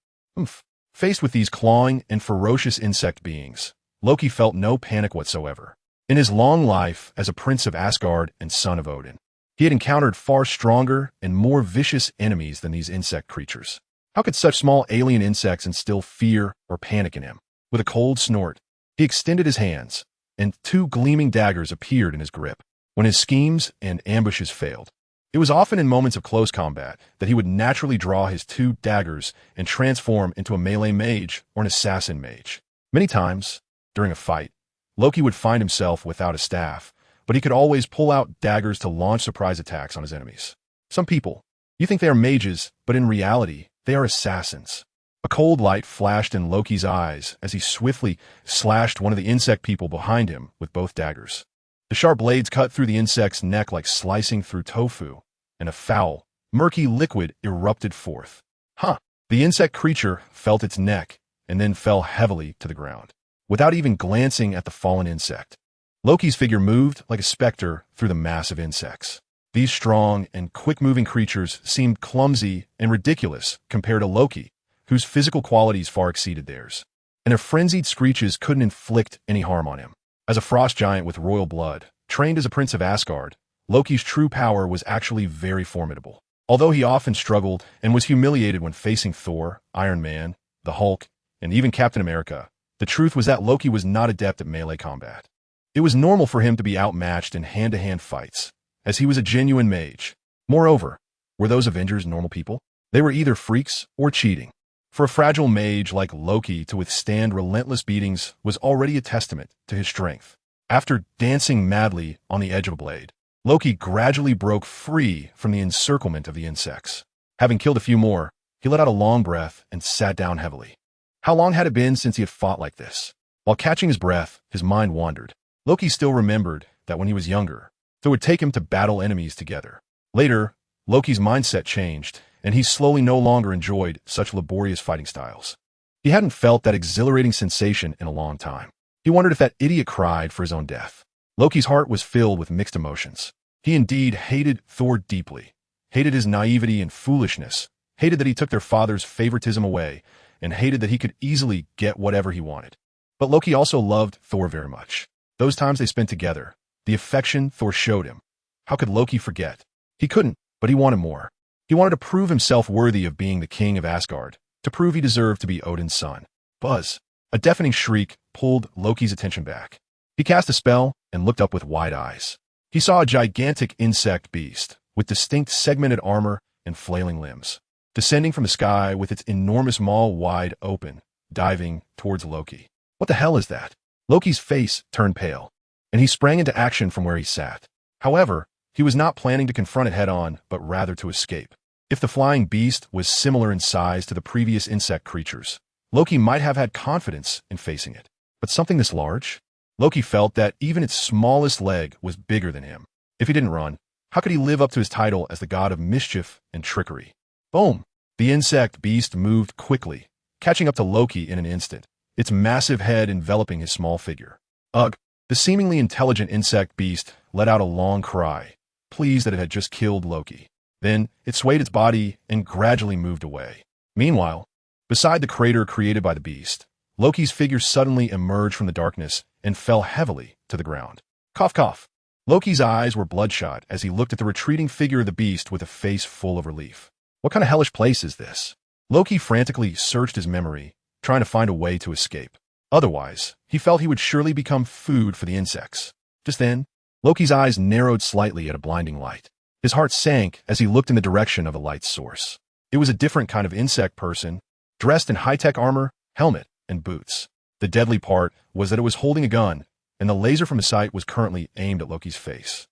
Faced with these clawing and ferocious insect beings, Loki felt no panic whatsoever. In his long life as a prince of Asgard and son of Odin, he had encountered far stronger and more vicious enemies than these insect creatures. How could such small alien insects instill fear or panic in him? With a cold snort, he extended his hands, and 2 gleaming daggers appeared in his grip. When his schemes and ambushes failed, it was often in moments of close combat that he would naturally draw his 2 daggers and transform into a melee mage or an assassin mage. Many times, during a fight, Loki would find himself without a staff, but he could always pull out daggers to launch surprise attacks on his enemies. Some people, you think they are mages, but in reality, they are assassins. A cold light flashed in Loki's eyes as he swiftly slashed one of the insect people behind him with both daggers. The sharp blades cut through the insect's neck like slicing through tofu, and a foul, murky liquid erupted forth. The insect creature felt its neck and then fell heavily to the ground. Without even glancing at the fallen insect, Loki's figure moved like a specter through the mass of insects. These strong and quick-moving creatures seemed clumsy and ridiculous compared to Loki, whose physical qualities far exceeded theirs, and their frenzied screeches couldn't inflict any harm on him. As a frost giant with royal blood, trained as a prince of Asgard, Loki's true power was actually very formidable. Although he often struggled and was humiliated when facing Thor, Iron Man, the Hulk, and even Captain America, the truth was that Loki was not adept at melee combat. It was normal for him to be outmatched in hand-to-hand fights, as he was a genuine mage. Moreover, were those Avengers normal people? They were either freaks or cheating. For a fragile mage like Loki to withstand relentless beatings was already a testament to his strength. After dancing madly on the edge of a blade, Loki gradually broke free from the encirclement of the insects. Having killed a few more, he let out a long breath and sat down heavily. How long had it been since he had fought like this? While catching his breath, his mind wandered. Loki still remembered that when he was younger, Thor would take him to battle enemies together. Later, Loki's mindset changed, and he slowly no longer enjoyed such laborious fighting styles. He hadn't felt that exhilarating sensation in a long time. He wondered if that idiot cried for his own death. Loki's heart was filled with mixed emotions. He indeed hated Thor deeply, hated his naivety and foolishness, hated that he took their father's favoritism away, and hated that he could easily get whatever he wanted. But Loki also loved Thor very much. Those times they spent together, the affection Thor showed him. How could Loki forget? He couldn't, but he wanted more. He wanted to prove himself worthy of being the king of Asgard, to prove he deserved to be Odin's son. Buzz! A deafening shriek pulled Loki's attention back. He cast a spell and looked up with wide eyes. He saw a gigantic insect beast, with distinct segmented armor and flailing limbs, descending from the sky with its enormous maw wide open, diving towards Loki. What the hell is that? Loki's face turned pale, and he sprang into action from where he sat. However, he was not planning to confront it head-on, but rather to escape. If the flying beast was similar in size to the previous insect creatures, Loki might have had confidence in facing it. But something this large? Loki felt that even its smallest leg was bigger than him. If he didn't run, how could he live up to his title as the god of mischief and trickery? Boom! The insect beast moved quickly, catching up to Loki in an instant, its massive head enveloping his small figure. Ugh! The seemingly intelligent insect beast let out a long cry, pleased that it had just killed Loki. Then, it swayed its body and gradually moved away. Meanwhile, beside the crater created by the beast, Loki's figure suddenly emerged from the darkness and fell heavily to the ground. Cough, cough. Loki's eyes were bloodshot as he looked at the retreating figure of the beast with a face full of relief. What kind of hellish place is this? Loki frantically searched his memory, trying to find a way to escape. Otherwise, he felt he would surely become food for the insects. Just then, Loki's eyes narrowed slightly at a blinding light. His heart sank as he looked in the direction of the light's source. It was a different kind of insect person, dressed in high-tech armor, helmet, and boots. The deadly part was that it was holding a gun, and the laser from his sight was currently aimed at Loki's face.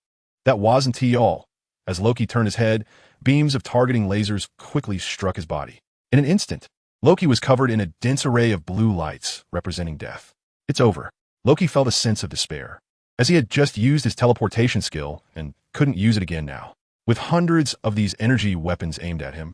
That wasn't all. As Loki turned his head, beams of targeting lasers quickly struck his body. In an instant, Loki was covered in a dense array of blue lights representing death. It's over. Loki felt a sense of despair, as he had just used his teleportation skill and couldn't use it again now. With hundreds of these energy weapons aimed at him,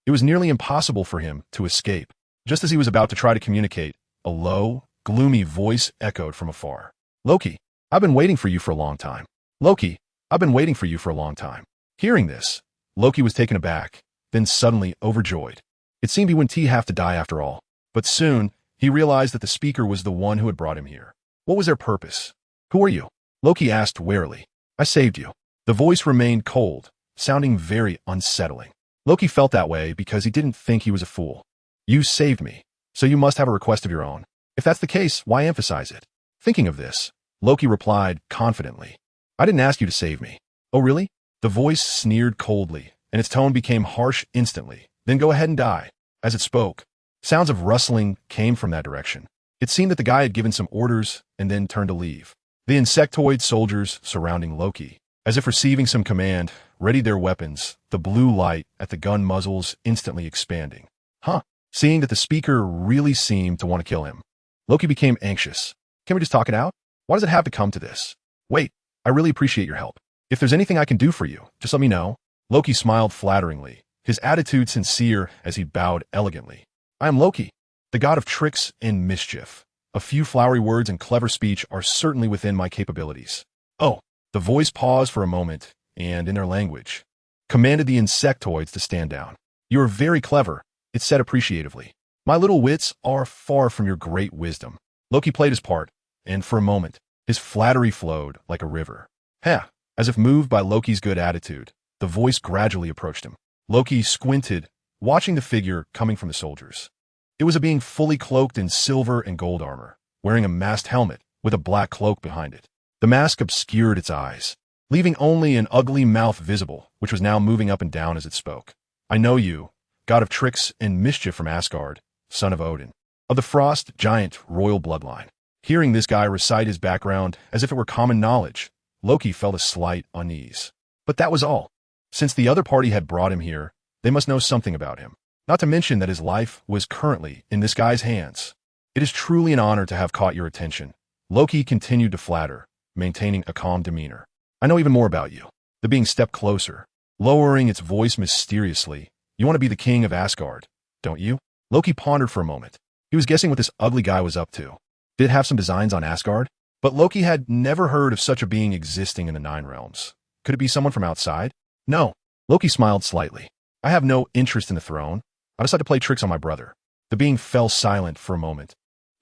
it was nearly impossible for him to escape. Just as he was about to try to communicate, a low, gloomy voice echoed from afar. Loki, I've been waiting for you for a long time. Loki, I've been waiting for you for a long time. Hearing this, Loki was taken aback, then suddenly overjoyed. It seemed he wouldn't have to die after all. But soon, he realized that the speaker was the one who had brought him here. What was their purpose? Who are you? Loki asked warily. I saved you. The voice remained cold, sounding very unsettling. Loki felt that way because he didn't think he was a fool. You saved me, so you must have a request of your own. If that's the case, why emphasize it? Thinking of this, Loki replied confidently. I didn't ask you to save me. Oh really? The voice sneered coldly, and its tone became harsh instantly. Then go ahead and die. As it spoke, sounds of rustling came from that direction. It seemed that the guy had given some orders and then turned to leave. The insectoid soldiers surrounding Loki, as if receiving some command, readied their weapons, the blue light at the gun muzzles instantly expanding. Huh. Seeing that the speaker really seemed to want to kill him, Loki became anxious. Can we just talk it out? Why does it have to come to this? Wait, I really appreciate your help. If there's anything I can do for you, just let me know. Loki smiled flatteringly, his attitude sincere as he bowed elegantly. I am Loki, the god of tricks and mischief. A few flowery words and clever speech are certainly within my capabilities. Oh, the voice paused for a moment, and in their language, commanded the insectoids to stand down. You are very clever, it said appreciatively. My little wits are far from your great wisdom. Loki played his part, and for a moment, his flattery flowed like a river. Heh, as if moved by Loki's good attitude, the voice gradually approached him. Loki squinted, watching the figure coming from the soldiers. It was a being fully cloaked in silver and gold armor, wearing a masked helmet with a black cloak behind it. The mask obscured its eyes, leaving only an ugly mouth visible, which was now moving up and down as it spoke. I know you, god of tricks and mischief from Asgard, son of Odin, of the Frost giant royal bloodline. Hearing this guy recite his background as if it were common knowledge, Loki felt a slight unease. But that was all. Since the other party had brought him here, they must know something about him. Not to mention that his life was currently in this guy's hands. It is truly an honor to have caught your attention. Loki continued to flatter, maintaining a calm demeanor. I know even more about you. The being stepped closer, lowering its voice mysteriously. You want to be the king of Asgard, don't you? Loki pondered for a moment. He was guessing what this ugly guy was up to. Did it have some designs on Asgard? But Loki had never heard of such a being existing in the Nine Realms. Could it be someone from outside? No. Loki smiled slightly. I have no interest in the throne. I decided to play tricks on my brother. The being fell silent for a moment,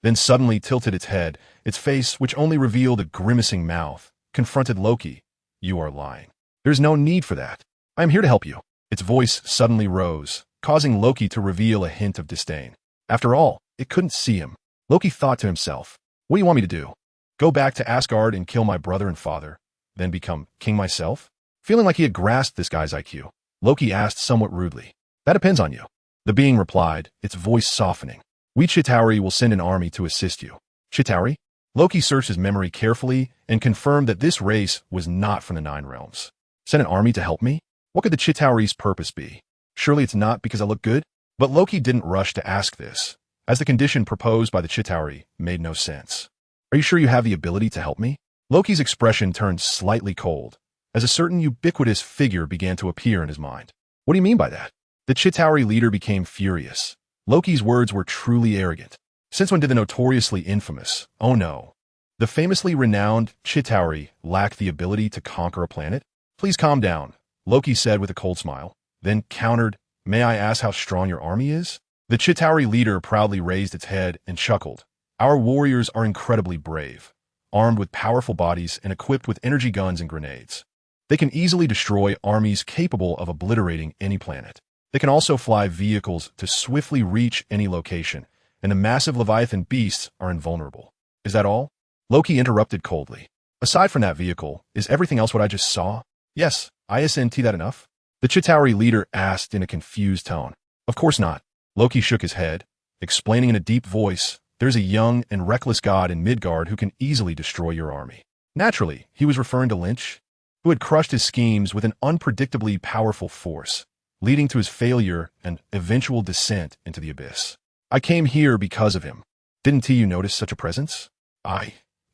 then suddenly tilted its head. Its face, which only revealed a grimacing mouth, confronted Loki. You are lying. There's no need for that. I am here to help you. Its voice suddenly rose, causing Loki to reveal a hint of disdain. After all, it couldn't see him. Loki thought to himself, what do you want me to do? Go back to Asgard and kill my brother and father, then become king myself? Feeling like he had grasped this guy's IQ, Loki asked somewhat rudely. That depends on you. The being replied, its voice softening. We Chitauri will send an army to assist you. Chitauri? Loki searched his memory carefully and confirmed that this race was not from the Nine Realms. Send an army to help me? What could the Chitauri's purpose be? Surely it's not because I look good? But Loki didn't rush to ask this, as the condition proposed by the Chitauri made no sense. Are you sure you have the ability to help me? Loki's expression turned slightly cold, as a certain ubiquitous figure began to appear in his mind. What do you mean by that? The Chitauri leader became furious. Loki's words were truly arrogant. Since when did the notoriously infamous, oh no, the famously renowned Chitauri lack the ability to conquer a planet? Please calm down, Loki said with a cold smile, then countered, may I ask how strong your army is? The Chitauri leader proudly raised its head and chuckled. Our warriors are incredibly brave, armed with powerful bodies and equipped with energy guns and grenades. They can easily destroy armies capable of obliterating any planet. They can also fly vehicles to swiftly reach any location, and the massive Leviathan beasts are invulnerable. Is that all? Loki interrupted coldly. Aside from that vehicle, is everything else what I just saw? Yes, isn't that enough? The Chitauri leader asked in a confused tone. Of course not. Loki shook his head, explaining in a deep voice, there's a young and reckless god in Midgard who can easily destroy your army. Naturally, he was referring to Lynch, who had crushed his schemes with an unpredictably powerful force, leading to his failure and eventual descent into the abyss. I came here because of him. Didn't you notice such a presence?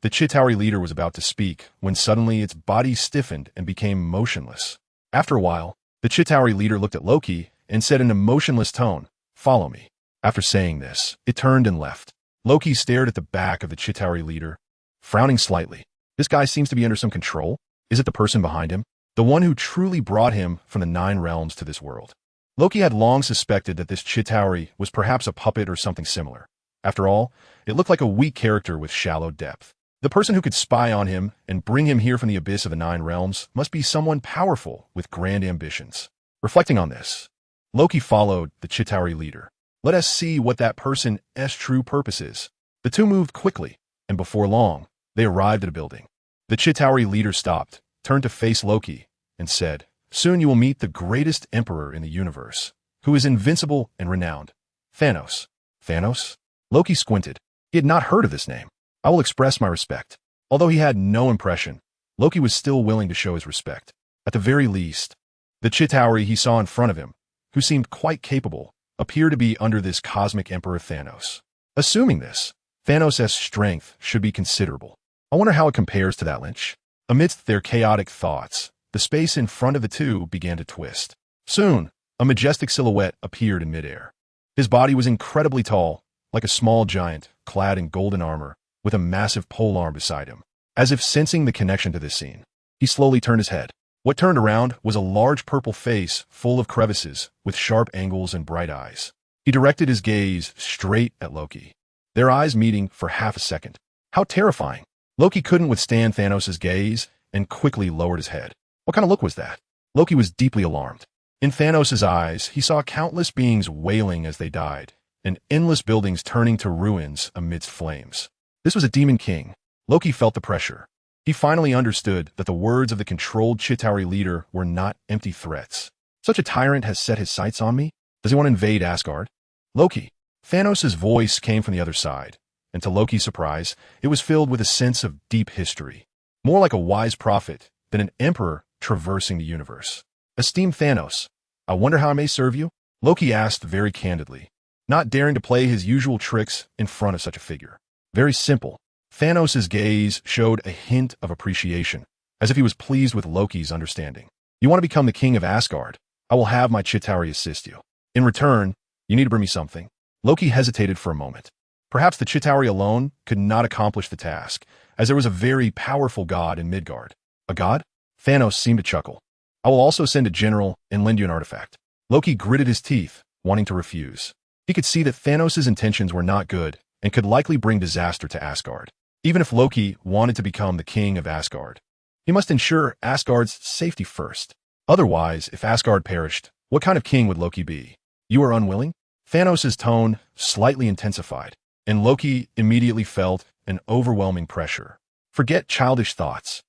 The Chitauri leader was about to speak when suddenly its body stiffened and became motionless. After a while, the Chitauri leader looked at Loki and said in a motionless tone, follow me. After saying this, it turned and left. Loki stared at the back of the Chitauri leader, frowning slightly. This guy seems to be under some control. Is it the person behind him? The one who truly brought him from the Nine Realms to this world? Loki had long suspected that this Chitauri was perhaps a puppet or something similar. After all, it looked like a weak character with shallow depth. The person who could spy on him and bring him here from the abyss of the Nine Realms must be someone powerful with grand ambitions. Reflecting on this, Loki followed the Chitauri leader. Let us see what that person's true purpose is. The two moved quickly, and before long, they arrived at a building. The Chitauri leader stopped, turned to face Loki, and said, soon you will meet the greatest emperor in the universe, who is invincible and renowned. Thanos. Thanos? Loki squinted. He had not heard of this name. I will express my respect. Although he had no impression, Loki was still willing to show his respect. At the very least, the Chitauri he saw in front of him, who seemed quite capable, appeared to be under this cosmic emperor Thanos. Assuming this, Thanos' strength should be considerable. I wonder how it compares to that Lynch. Amidst their chaotic thoughts, the space in front of the two began to twist. Soon, a majestic silhouette appeared in midair. His body was incredibly tall, like a small giant, clad in golden armor, with a massive polearm beside him. As if sensing the connection to this scene, he slowly turned his head. What turned around was a large purple face full of crevices, with sharp angles and bright eyes. He directed his gaze straight at Loki, their eyes meeting for half a second. How terrifying! Loki couldn't withstand Thanos' gaze and quickly lowered his head. What kind of look was that? Loki was deeply alarmed. In Thanos' eyes, he saw countless beings wailing as they died, and endless buildings turning to ruins amidst flames. This was a demon king. Loki felt the pressure. He finally understood that the words of the controlled Chitauri leader were not empty threats. Such a tyrant has set his sights on me? Does he want to invade Asgard? Loki, Thanos' voice came from the other side, and to Loki's surprise, it was filled with a sense of deep history, more like a wise prophet than an emperor traversing the universe. Esteemed Thanos, I wonder how I may serve you? Loki asked very candidly, not daring to play his usual tricks in front of such a figure. Very simple. Thanos' gaze showed a hint of appreciation, as if he was pleased with Loki's understanding. You want to become the king of Asgard? I will have my Chitauri assist you. In return, you need to bring me something. Loki hesitated for a moment. Perhaps the Chitauri alone could not accomplish the task, as there was a very powerful god in Midgard. A god? Thanos seemed to chuckle. I will also send a general and lend you an artifact. Loki gritted his teeth, wanting to refuse. He could see that Thanos' intentions were not good and could likely bring disaster to Asgard. Even if Loki wanted to become the king of Asgard, he must ensure Asgard's safety first. Otherwise, if Asgard perished, what kind of king would Loki be? You are unwilling? Thanos' tone slightly intensified, and Loki immediately felt an overwhelming pressure. Forget childish thoughts.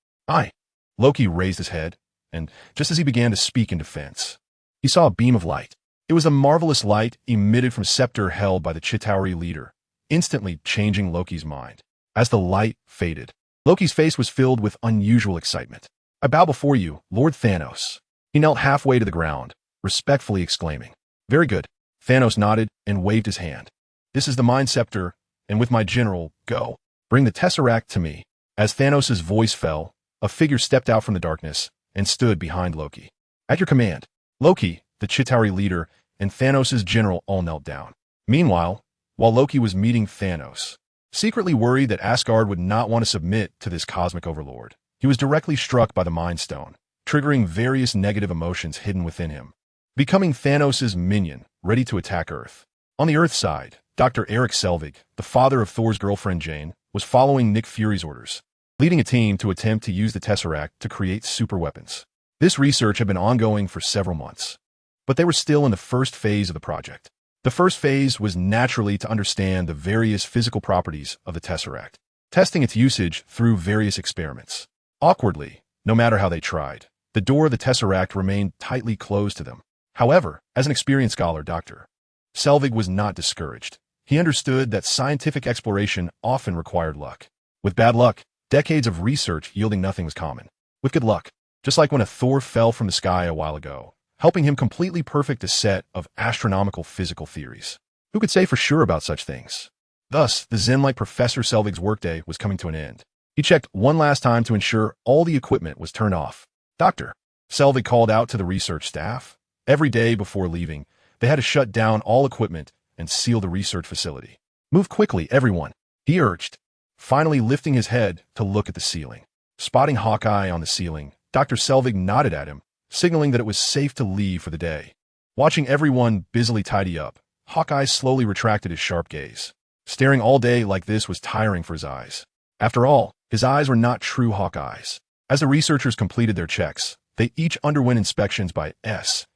Loki raised his head, and just as he began to speak in defense, he saw a beam of light. It was a marvelous light emitted from a scepter held by the Chitauri leader, instantly changing Loki's mind. As the light faded, Loki's face was filled with unusual excitement. I bow before you, Lord Thanos. He knelt halfway to the ground, respectfully exclaiming, Very good. Thanos nodded and waved his hand. This is the Mind Scepter, and with my general, go. Bring the Tesseract to me. As Thanos' voice fell, a figure stepped out from the darkness and stood behind Loki. At your command, Loki, the Chitauri leader, and Thanos' general all knelt down. Meanwhile, while Loki was meeting Thanos, secretly worried that Asgard would not want to submit to this cosmic overlord, he was directly struck by the Mind Stone, triggering various negative emotions hidden within him, becoming Thanos' minion, ready to attack Earth. On the Earth side, Dr. Eric Selvig, the father of Thor's girlfriend Jane, was following Nick Fury's orders, leading a team to attempt to use the Tesseract to create superweapons. This research had been ongoing for several months, but they were still in the first phase of the project. The first phase was naturally to understand the various physical properties of the Tesseract, testing its usage through various experiments. Awkwardly, no matter how they tried, the door of the Tesseract remained tightly closed to them. However, as an experienced scholar, Dr. Selvig was not discouraged. He understood that scientific exploration often required luck. With bad luck, decades of research yielding nothing was common. With good luck, just like when a Thor fell from the sky a while ago, helping him completely perfect a set of astronomical physical theories. Who could say for sure about such things? Thus, the Zen-like Professor Selvig's workday was coming to an end. He checked one last time to ensure all the equipment was turned off. Dr. Selvig called out to the research staff. Every day before leaving, they had to shut down all equipment and seal the research facility. Move quickly, everyone, he urged, finally lifting his head to look at the ceiling. Spotting Hawkeye on the ceiling, Dr. Selvig nodded at him, signaling that it was safe to leave for the day. Watching everyone busily tidy up, Hawkeye slowly retracted his sharp gaze. Staring all day like this was tiring for his eyes. After all, his eyes were not true hawk eyes. As the researchers completed their checks, they each underwent inspections by S.H.I.E.L.D.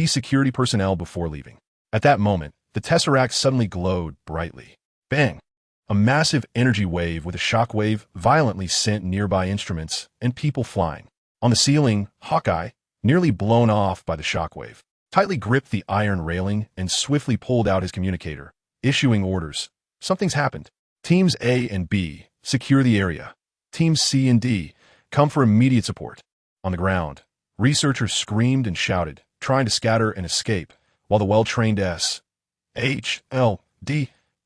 security personnel before leaving. At that moment, the Tesseract suddenly glowed brightly. Bang! A massive energy wave with a shockwave violently sent nearby instruments and people flying. On the ceiling, Hawkeye, nearly blown off by the shockwave, tightly gripped the iron railing and swiftly pulled out his communicator, issuing orders. Something's happened. Teams A and B, secure the area. Teams C and D, come for immediate support. On the ground, researchers screamed and shouted, trying to scatter and escape, while the well-trained S.H.L.D.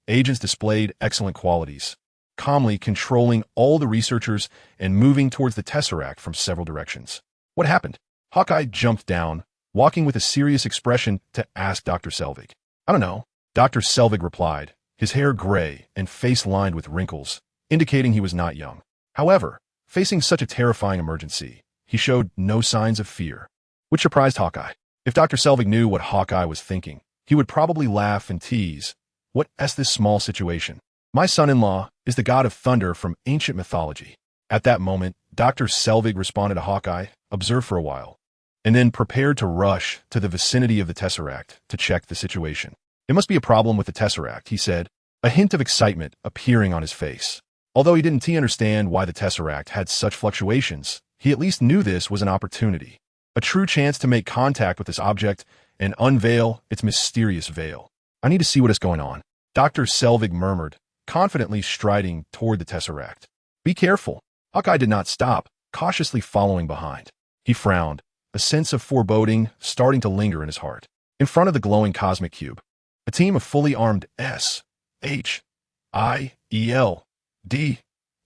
agents displayed excellent qualities, calmly controlling all the researchers and moving towards the Tesseract from several directions. What happened? Hawkeye jumped down, walking with a serious expression to ask Dr. Selvig. I don't know, Dr. Selvig replied, his hair gray and face lined with wrinkles, indicating he was not young. However, facing such a terrifying emergency, he showed no signs of fear, which surprised Hawkeye. If Dr. Selvig knew what Hawkeye was thinking, he would probably laugh and tease, "What's this small situation? My son-in-law is the god of thunder from ancient mythology." At that moment, Dr. Selvig responded to Hawkeye, observed for a while, and then prepared to rush to the vicinity of the Tesseract to check the situation. It must be a problem with the Tesseract, he said, a hint of excitement appearing on his face. Although he didn't understand why the Tesseract had such fluctuations, he at least knew this was an opportunity, a true chance to make contact with this object and unveil its mysterious veil. I need to see what is going on, Dr. Selvig murmured, confidently striding toward the Tesseract. Be careful. Hawkeye did not stop, cautiously following behind. He frowned, a sense of foreboding starting to linger in his heart. In front of the glowing cosmic cube, a team of fully armed S.H.I.E.L.D.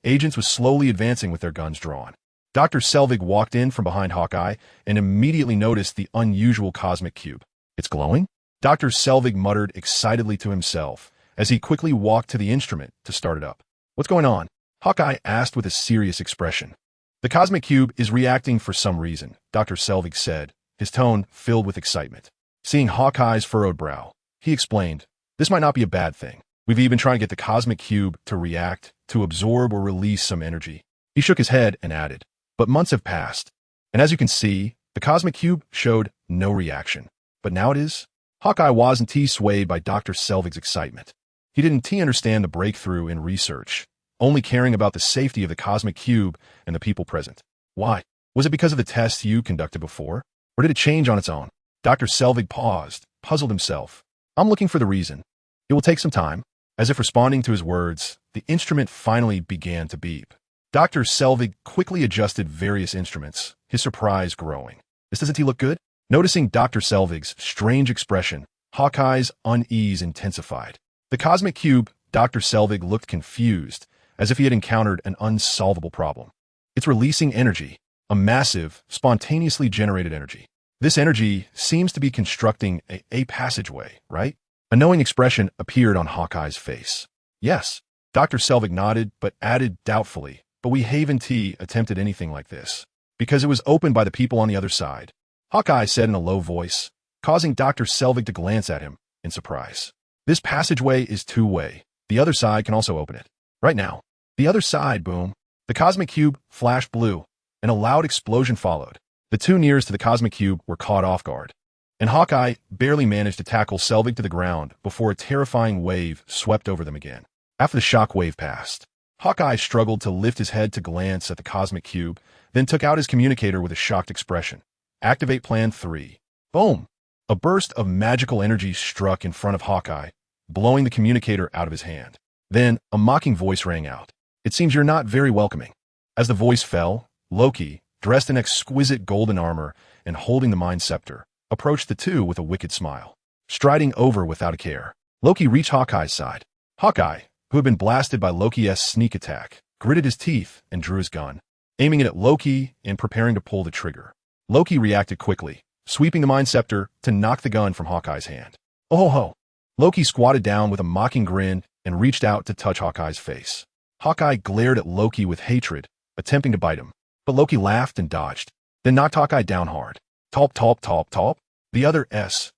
agents was slowly advancing with their guns drawn. Dr. Selvig walked in from behind Hawkeye and immediately noticed the unusual cosmic cube. It's glowing? Dr. Selvig muttered excitedly to himself as he quickly walked to the instrument to start it up. What's going on? Hawkeye asked with a serious expression. The cosmic cube is reacting for some reason, Dr. Selvig said, his tone filled with excitement. Seeing Hawkeye's furrowed brow, he explained, this might not be a bad thing. We've even tried to get the cosmic cube to react, to absorb or release some energy. He shook his head and added, but months have passed, and as you can see, the cosmic cube showed no reaction. But now it is? Hawkeye wasn't swayed by Dr. Selvig's excitement. He didn't understand the breakthrough in research, only caring about the safety of the cosmic cube and the people present. Why? Was it because of the tests you conducted before? Or did it change on its own? Dr. Selvig paused, puzzled himself. I'm looking for the reason. It will take some time. As if responding to his words, the instrument finally began to beep. Dr. Selvig quickly adjusted various instruments, his surprise growing. Doesn't he look good? Noticing Dr. Selvig's strange expression, Hawkeye's unease intensified. The cosmic cube, Dr. Selvig looked confused, as if he had encountered an unsolvable problem. It's releasing energy, a massive, spontaneously generated energy. This energy seems to be constructing a passageway, right? A knowing expression appeared on Hawkeye's face. Yes, Dr. Selvig nodded, but added doubtfully, but we haven't attempted anything like this, because it was opened by the people on the other side. Hawkeye said in a low voice, causing Dr. Selvig to glance at him in surprise. This passageway is two-way. The other side can also open it. Right now. The other side, boom. The cosmic cube flashed blue, and a loud explosion followed. The two nearest to the cosmic cube were caught off guard, and Hawkeye barely managed to tackle Selvig to the ground before a terrifying wave swept over them again. After the shock wave passed, Hawkeye struggled to lift his head to glance at the cosmic cube, then took out his communicator with a shocked expression. Activate Plan 3. Boom! A burst of magical energy struck in front of Hawkeye, blowing the communicator out of his hand. Then, a mocking voice rang out. It seems you're not very welcoming. As the voice fell, Loki, dressed in exquisite golden armor and holding the Mind Scepter, approached the two with a wicked smile. Striding over without a care, Loki reached Hawkeye's side. Hawkeye, who had been blasted by Loki's sneak attack, gritted his teeth and drew his gun, aiming it at Loki and preparing to pull the trigger. Loki reacted quickly, sweeping the Mind Scepter to knock the gun from Hawkeye's hand. Oh ho ho! Loki squatted down with a mocking grin and reached out to touch Hawkeye's face. Hawkeye glared at Loki with hatred, attempting to bite him, but Loki laughed and dodged, then knocked Hawkeye down hard. Talp, talp, talp, talp. The other S.H.I.E.L.D.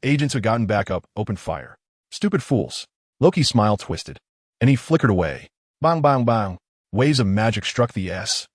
agents had gotten back up, opened fire. Stupid fools. Loki's smile twisted, and he flickered away. Bang, bang, bang. Waves of magic struck the S.H.I.E.L.D.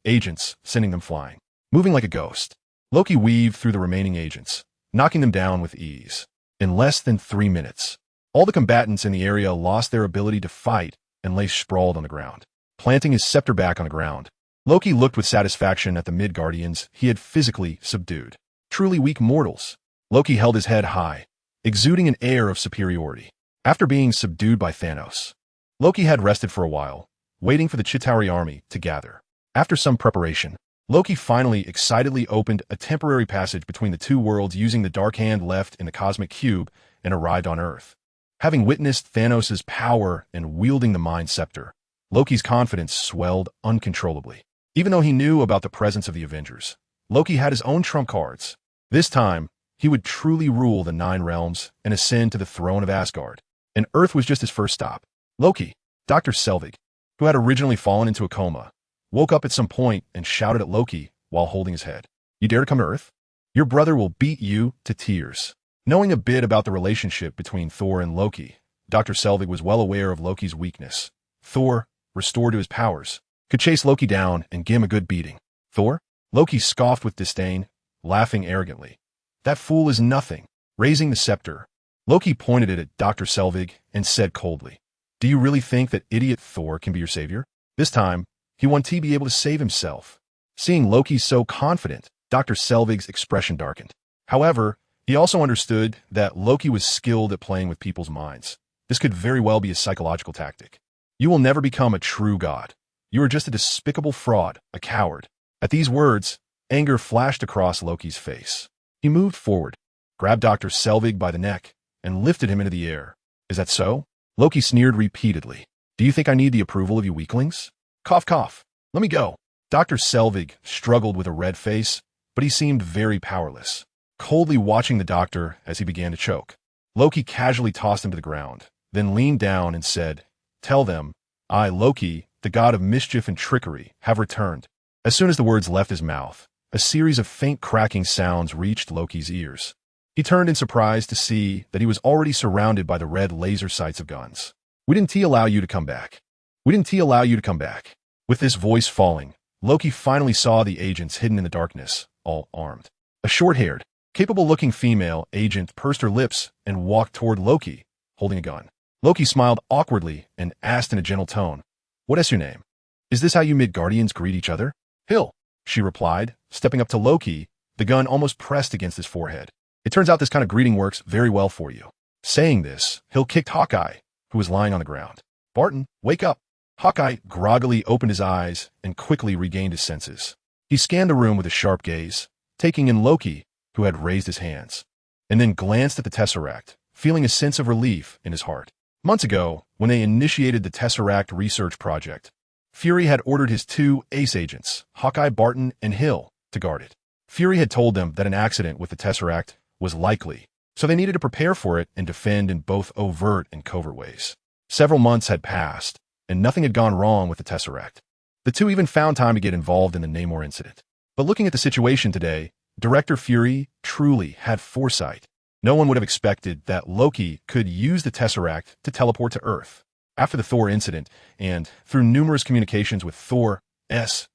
agents, sending them flying. Moving like a ghost, Loki weaved through the remaining agents, knocking them down with ease. In less than 3 minutes, all the combatants in the area lost their ability to fight and lay sprawled on the ground. Planting his scepter back on the ground, Loki looked with satisfaction at the Midgardians he had physically subdued. Truly weak mortals. Loki held his head high, exuding an air of superiority. After being subdued by Thanos, Loki had rested for a while, waiting for the Chitauri army to gather. After some preparation, Loki finally excitedly opened a temporary passage between the two worlds using the dark hand left in the cosmic cube and arrived on Earth. Having witnessed Thanos' power and wielding the Mind Scepter, Loki's confidence swelled uncontrollably. Even though he knew about the presence of the Avengers, Loki had his own trump cards. This time, he would truly rule the 9 realms and ascend to the throne of Asgard. And Earth was just his first stop. Loki, Dr. Selvig, who had originally fallen into a coma, woke up at some point and shouted at Loki while holding his head. You dare to come to Earth? Your brother will beat you to tears. Knowing a bit about the relationship between Thor and Loki, Dr. Selvig was well aware of Loki's weakness. Thor, restored to his powers, could chase Loki down and give him a good beating. Thor? Loki scoffed with disdain, laughing arrogantly. That fool is nothing. Raising the scepter, Loki pointed it at Dr. Selvig and said coldly, Do you really think that idiot Thor can be your savior? This time, he wanted to be able to save himself. Seeing Loki so confident, Dr. Selvig's expression darkened. However, he also understood that Loki was skilled at playing with people's minds. This could very well be a psychological tactic. You will never become a true god. You are just a despicable fraud, a coward. At these words, anger flashed across Loki's face. He moved forward, grabbed Dr. Selvig by the neck, and lifted him into the air. Is that so? Loki sneered repeatedly. Do you think I need the approval of you weaklings? Cough, cough. Let me go. Dr. Selvig struggled with a red face, but he seemed very powerless, coldly watching the doctor as he began to choke. Loki casually tossed him to the ground, then leaned down and said, "Tell them, I, Loki, the god of mischief and trickery, have returned." As soon as the words left his mouth, a series of faint cracking sounds reached Loki's ears. He turned in surprise to see that he was already surrounded by the red laser sights of guns. "We didn't allow you to come back. We didn't allow you to come back." With this voice falling, Loki finally saw the agents hidden in the darkness, all armed. A short-haired, capable-looking female agent pursed her lips and walked toward Loki, holding a gun. Loki smiled awkwardly and asked in a gentle tone, "What is your name? Is this how you Midgardians greet each other?" "Hill," she replied, stepping up to Loki, the gun almost pressed against his forehead. "It turns out this kind of greeting works very well for you." Saying this, Hill kicked Hawkeye, who was lying on the ground. "Barton, wake up." Hawkeye groggily opened his eyes and quickly regained his senses. He scanned the room with a sharp gaze, taking in Loki, who had raised his hands, and then glanced at the Tesseract, feeling a sense of relief in his heart. Months ago, when they initiated the Tesseract research project, Fury had ordered his two ace agents, Hawkeye, Barton, and Hill, to guard it. Fury had told them that an accident with the Tesseract was likely, so they needed to prepare for it and defend in both overt and covert ways. Several months had passed, and nothing had gone wrong with the Tesseract. The two even found time to get involved in the Namor incident. But looking at the situation today, Director Fury truly had foresight. No one would have expected that Loki could use the Tesseract to teleport to Earth. After the Thor incident, and through numerous communications with Thor, S.H.I.L.D.,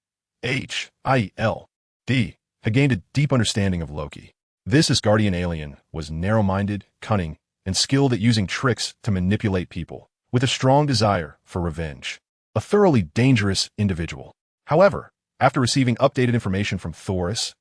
had gained a deep understanding of Loki. This Asgardian alien was narrow-minded, cunning, and skilled at using tricks to manipulate people, with a strong desire for revenge. A thoroughly dangerous individual. However, after receiving updated information from Thor's,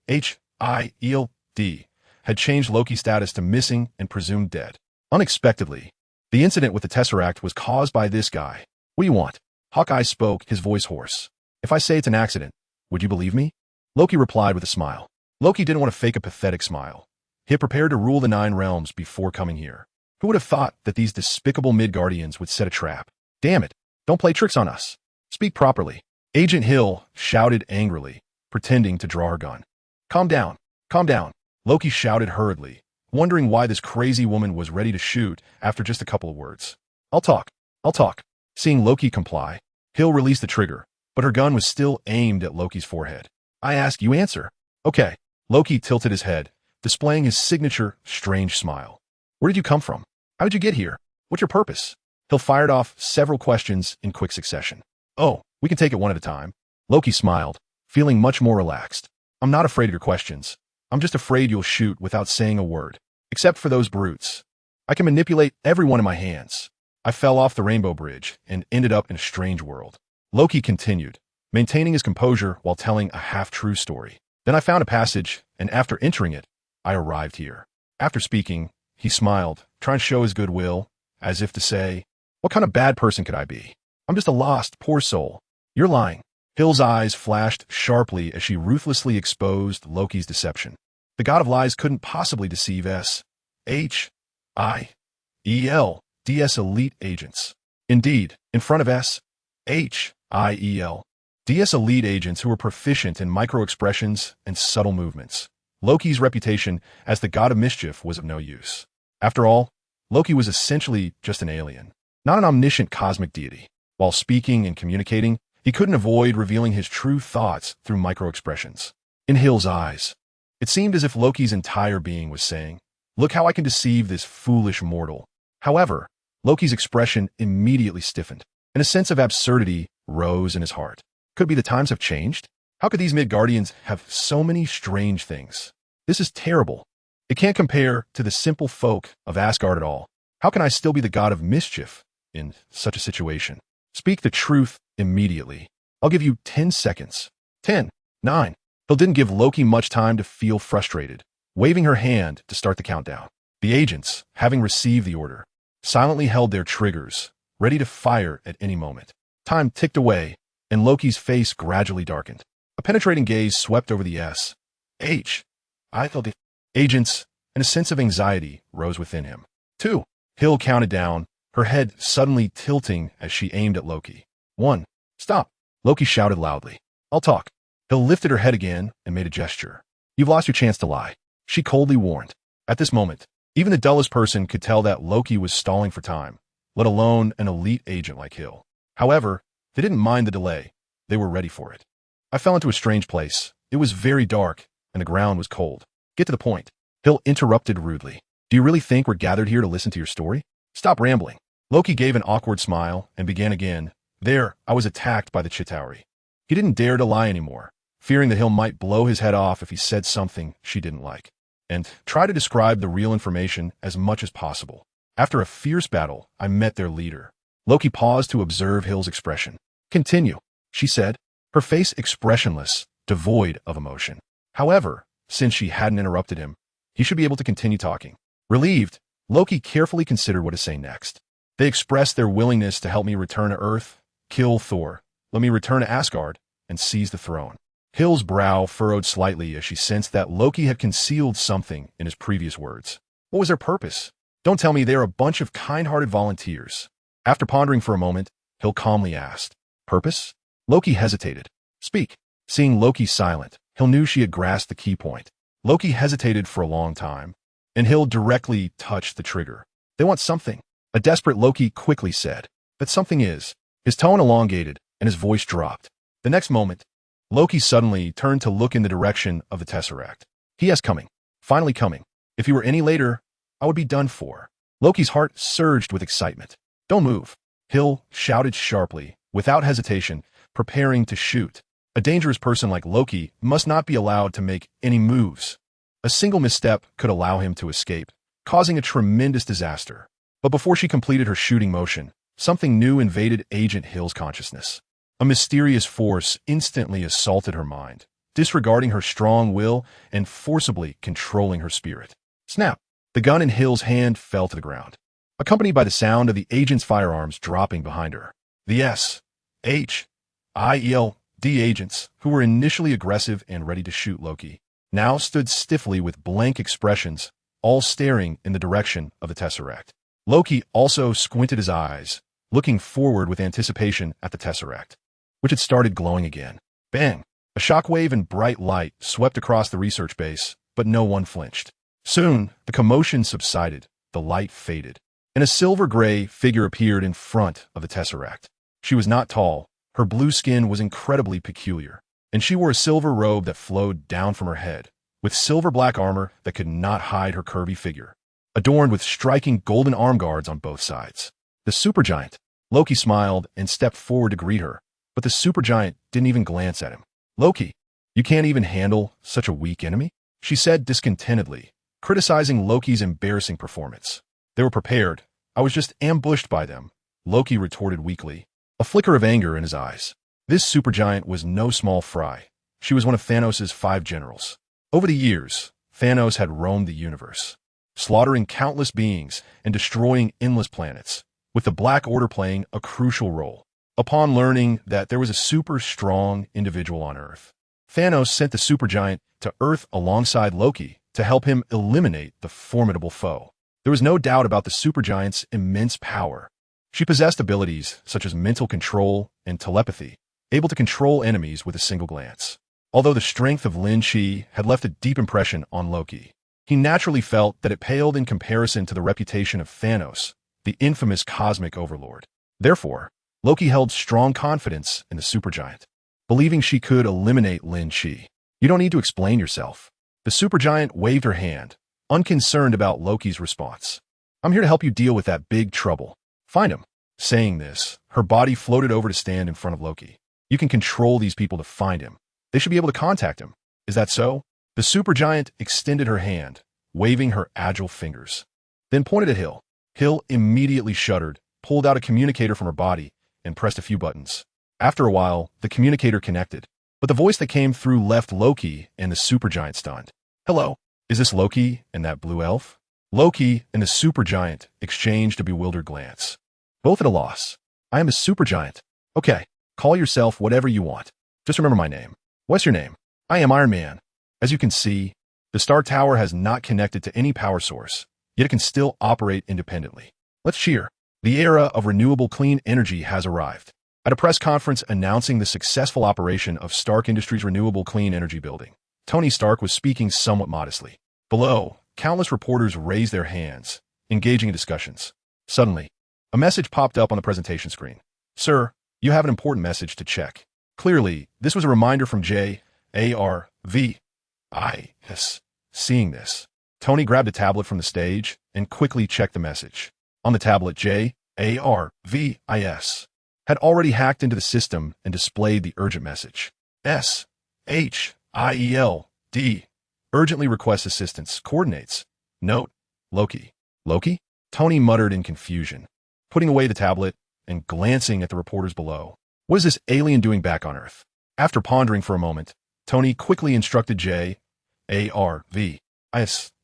H.I.L.D. had changed Loki's status to missing and presumed dead. Unexpectedly, the incident with the Tesseract was caused by this guy. "What do you want?" Hawkeye spoke, his voice hoarse. "If I say it's an accident, would you believe me?" Loki replied with a smile. Loki didn't want to fake a pathetic smile. He had prepared to rule the 9 realms before coming here. Who would have thought that these despicable Midgardians would set a trap? "Damn it, don't play tricks on us. Speak properly." Agent Hill shouted angrily, pretending to draw her gun. Calm down, Loki shouted hurriedly, wondering why this crazy woman was ready to shoot after just a couple of words. I'll talk. Seeing Loki comply, Hill released the trigger, but her gun was still aimed at Loki's forehead. "I ask, you answer." "Okay." Loki tilted his head, displaying his signature strange smile. "Where did you come from? How did you get here? What's your purpose?" Hill fired off several questions in quick succession. "Oh, we can take it one at a time." Loki smiled, feeling much more relaxed. "I'm not afraid of your questions. I'm just afraid you'll shoot without saying a word. Except for those brutes. I can manipulate everyone in my hands. I fell off the Rainbow Bridge and ended up in a strange world." Loki continued, maintaining his composure while telling a half-true story. "Then I found a passage, and after entering it, I arrived here." After speaking, he smiled, trying to show his goodwill, as if to say, "What kind of bad person could I be? I'm just a lost, poor soul." "You're lying." Hill's eyes flashed sharply as she ruthlessly exposed Loki's deception. The god of lies couldn't possibly deceive S.H.I.E.L.D.'s elite agents. Indeed, in front of S.H.I.E.L.D.'s elite agents who were proficient in micro-expressions and subtle movements, Loki's reputation as the god of mischief was of no use. After all, Loki was essentially just an alien, not an omniscient cosmic deity. While speaking and communicating, he couldn't avoid revealing his true thoughts through micro-expressions. In Hill's eyes, it seemed as if Loki's entire being was saying, "Look how I can deceive this foolish mortal." However, Loki's expression immediately stiffened, and a sense of absurdity rose in his heart. Could it be the times have changed? How could these Midgardians have so many strange things? This is terrible. It can't compare to the simple folk of Asgard at all. How can I still be the god of mischief in such a situation? Speak the truth immediately. I'll give you 10 seconds. 10. 9. Hill didn't give Loki much time to feel frustrated, waving her hand to start the countdown. The agents, having received the order, silently held their triggers, ready to fire at any moment. Time ticked away, and Loki's face gradually darkened. A penetrating gaze swept over the S. H. I thought the agents, and a sense of anxiety rose within him. 2. Hill counted down, her head suddenly tilting as she aimed at Loki. 1. Stop. Loki shouted loudly. I'll talk. Hill lifted her head again and made a gesture. You've lost your chance to lie, she coldly warned. At this moment, even the dullest person could tell that Loki was stalling for time, let alone an elite agent like Hill. However, they didn't mind the delay. They were ready for it. I fell into a strange place. It was very dark, and the ground was cold. Get to the point. Hill interrupted rudely. Do you really think we're gathered here to listen to your story? Stop rambling. Loki gave an awkward smile and began again. There, I was attacked by the Chitauri. He didn't dare to lie anymore, fearing that Hill might blow his head off if he said something she didn't like, and try to describe the real information as much as possible. After a fierce battle, I met their leader. Loki paused to observe Hill's expression. Continue, she said, her face expressionless, devoid of emotion. However, since she hadn't interrupted him, he should be able to continue talking. Relieved, Loki carefully considered what to say next. They expressed their willingness to help me return to Earth, kill Thor, let me return to Asgard, and seize the throne. Hill's brow furrowed slightly as she sensed that Loki had concealed something in his previous words. What was their purpose? Don't tell me they're a bunch of kind-hearted volunteers. After pondering for a moment, Hill calmly asked, Purpose? Loki hesitated. Speak. Seeing Loki silent, Hill knew she had grasped the key point. Loki hesitated for a long time, and Hill directly touched the trigger. They want something. A desperate Loki quickly said. That something is. His tone elongated, and his voice dropped. The next moment, Loki suddenly turned to look in the direction of the Tesseract. He is coming. Finally coming. If he were any later, I would be done for. Loki's heart surged with excitement. Don't move. Hill shouted sharply, without hesitation, preparing to shoot. A dangerous person like Loki must not be allowed to make any moves. A single misstep could allow him to escape, causing a tremendous disaster. But before she completed her shooting motion, something new invaded Agent Hill's consciousness. A mysterious force instantly assaulted her mind, disregarding her strong will and forcibly controlling her spirit. Snap! The gun in Hill's hand fell to the ground, accompanied by the sound of the agent's firearms dropping behind her. The S.H.I.E.L.D. agents, who were initially aggressive and ready to shoot Loki, now stood stiffly with blank expressions, all staring in the direction of the Tesseract. Loki also squinted his eyes, looking forward with anticipation at the Tesseract, which had started glowing again. Bang! A shockwave and bright light swept across the research base, but no one flinched. Soon, the commotion subsided, the light faded, and a silver-gray figure appeared in front of the Tesseract. She was not tall, her blue skin was incredibly peculiar, and she wore a silver robe that flowed down from her head, with silver-black armor that could not hide her curvy figure, adorned with striking golden arm guards on both sides. The supergiant. Loki smiled and stepped forward to greet her, but the supergiant didn't even glance at him. Loki, you can't even handle such a weak enemy? She said discontentedly, criticizing Loki's embarrassing performance. They were prepared. I was just ambushed by them, Loki retorted weakly, a flicker of anger in his eyes. This supergiant was no small fry. She was one of Thanos' 5 generals. Over the years, Thanos had roamed the universe, slaughtering countless beings and destroying endless planets, with the Black Order playing a crucial role. Upon learning that there was a super strong individual on Earth, Thanos sent the supergiant to Earth alongside Loki to help him eliminate the formidable foe. There was no doubt about the supergiant's immense power. She possessed abilities such as mental control and telepathy, able to control enemies with a single glance. Although the strength of Lynch Fei had left a deep impression on Loki, he naturally felt that it paled in comparison to the reputation of Thanos, the infamous cosmic overlord. Therefore, Loki held strong confidence in the supergiant, believing she could eliminate Lynch Fei. You don't need to explain yourself. The supergiant waved her hand, unconcerned about Loki's response. I'm here to help you deal with that big trouble. Find him. Saying this, her body floated over to stand in front of Loki. You can control these people to find him. They should be able to contact him. Is that so? The supergiant extended her hand, waving her agile fingers, then pointed at Hill. Hill immediately shuddered, pulled out a communicator from her body, and pressed a few buttons. After a while, the communicator connected. But the voice that came through left Loki and the supergiant stunned. Hello, is this Loki and that blue elf? Loki and the supergiant exchanged a bewildered glance. Both at a loss. I am a supergiant. Okay, call yourself whatever you want. Just remember my name. What's your name? I am Iron Man. As you can see, the Star Tower has not connected to any power source, yet it can still operate independently. Let's cheer. The era of renewable clean energy has arrived. At a press conference announcing the successful operation of Stark Industries' renewable clean energy building, Tony Stark was speaking somewhat modestly. Below, countless reporters raised their hands, engaging in discussions. Suddenly, a message popped up on the presentation screen. Sir, you have an important message to check. Clearly, this was a reminder from J.A.R.V.I.S. Seeing this, Tony grabbed a tablet from the stage and quickly checked the message. On the tablet, J.A.R.V.I.S. had already hacked into the system and displayed the urgent message. S.H.I.E.L.D. Urgently requests assistance. Coordinates. Note. Loki. Loki? Tony muttered in confusion, putting away the tablet and glancing at the reporters below. What is this alien doing back on Earth? After pondering for a moment, Tony quickly instructed J.A.R.V.I.S.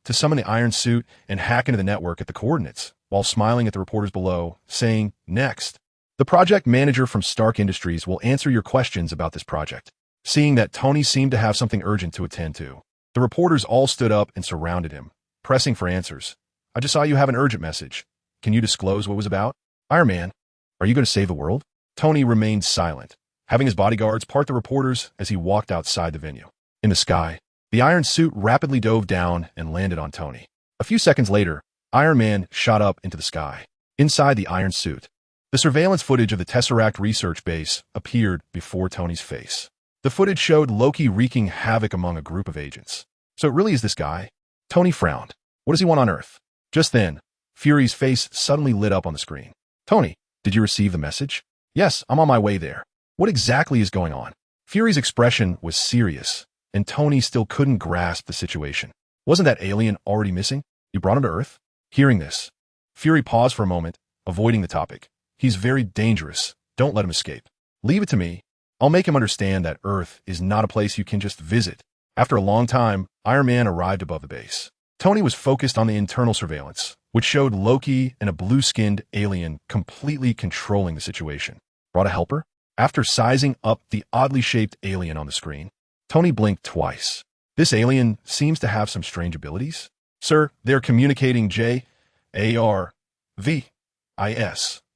to summon the iron suit and hack into the network at the coordinates, while smiling at the reporters below, saying, Next. The project manager from Stark Industries will answer your questions about this project. Seeing that Tony seemed to have something urgent to attend to, the reporters all stood up and surrounded him, pressing for answers. I just saw you have an urgent message. Can you disclose what it was about? Iron Man, are you going to save the world? Tony remained silent, having his bodyguards part the reporters as he walked outside the venue. In the sky, the iron suit rapidly dove down and landed on Tony. A few seconds later, Iron Man shot up into the sky. Inside the iron suit, the surveillance footage of the Tesseract research base appeared before Tony's face. The footage showed Loki wreaking havoc among a group of agents. So it really is this guy? Tony frowned. What does he want on Earth? Just then, Fury's face suddenly lit up on the screen. Tony, did you receive the message? Yes, I'm on my way there. What exactly is going on? Fury's expression was serious, and Tony still couldn't grasp the situation. Wasn't that alien already missing? You brought him to Earth? Hearing this, Fury paused for a moment, avoiding the topic. He's very dangerous. Don't let him escape. Leave it to me. I'll make him understand that Earth is not a place you can just visit. After a long time, Iron Man arrived above the base. Tony was focused on the internal surveillance, which showed Loki and a blue-skinned alien completely controlling the situation. Brought a helper? After sizing up the oddly shaped alien on the screen, Tony blinked twice. This alien seems to have some strange abilities. Sir, they're communicating J.A.R.V.I.S.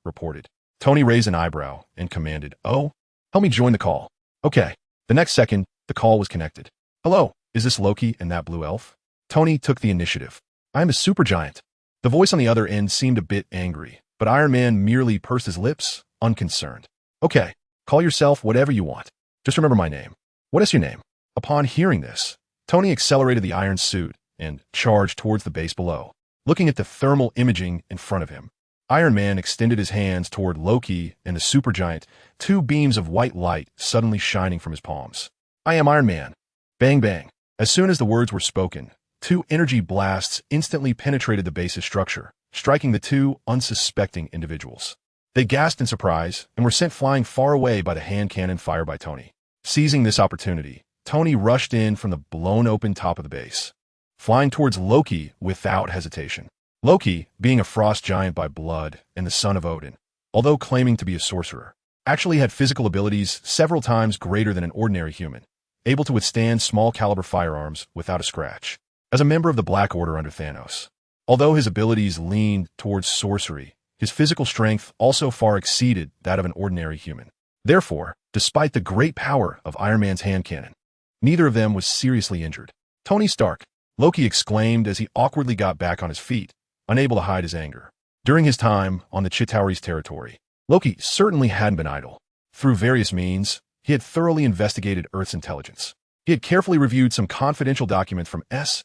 reported. Tony raised an eyebrow and commanded, Oh, help me join the call. Okay. The next second, the call was connected. Hello, is this Loki and that blue elf? Tony took the initiative. I am a supergiant. The voice on the other end seemed a bit angry, but Iron Man merely pursed his lips, unconcerned. Okay, call yourself whatever you want. Just remember my name. What is your name? Upon hearing this, Tony accelerated the iron suit and charged towards the base below. Looking at the thermal imaging in front of him, Iron Man extended his hands toward Loki and the supergiant, two beams of white light suddenly shining from his palms. I am Iron Man. Bang bang. As soon as the words were spoken, two energy blasts instantly penetrated the base's structure, striking the two unsuspecting individuals. They gasped in surprise and were sent flying far away by the hand cannon fired by Tony. Seizing this opportunity, Tony rushed in from the blown-open top of the base, flying towards Loki without hesitation. Loki, being a frost giant by blood and the son of Odin, although claiming to be a sorcerer, actually had physical abilities several times greater than an ordinary human, able to withstand small-caliber firearms without a scratch. As a member of the Black Order under Thanos, although his abilities leaned towards sorcery, his physical strength also far exceeded that of an ordinary human. Therefore, despite the great power of Iron Man's hand cannon, neither of them was seriously injured. Tony Stark, Loki exclaimed as he awkwardly got back on his feet, unable to hide his anger. During his time on the Chitauri's territory, Loki certainly hadn't been idle. Through various means, he had thoroughly investigated Earth's intelligence. He had carefully reviewed some confidential documents from S.H.I.E.L.D.,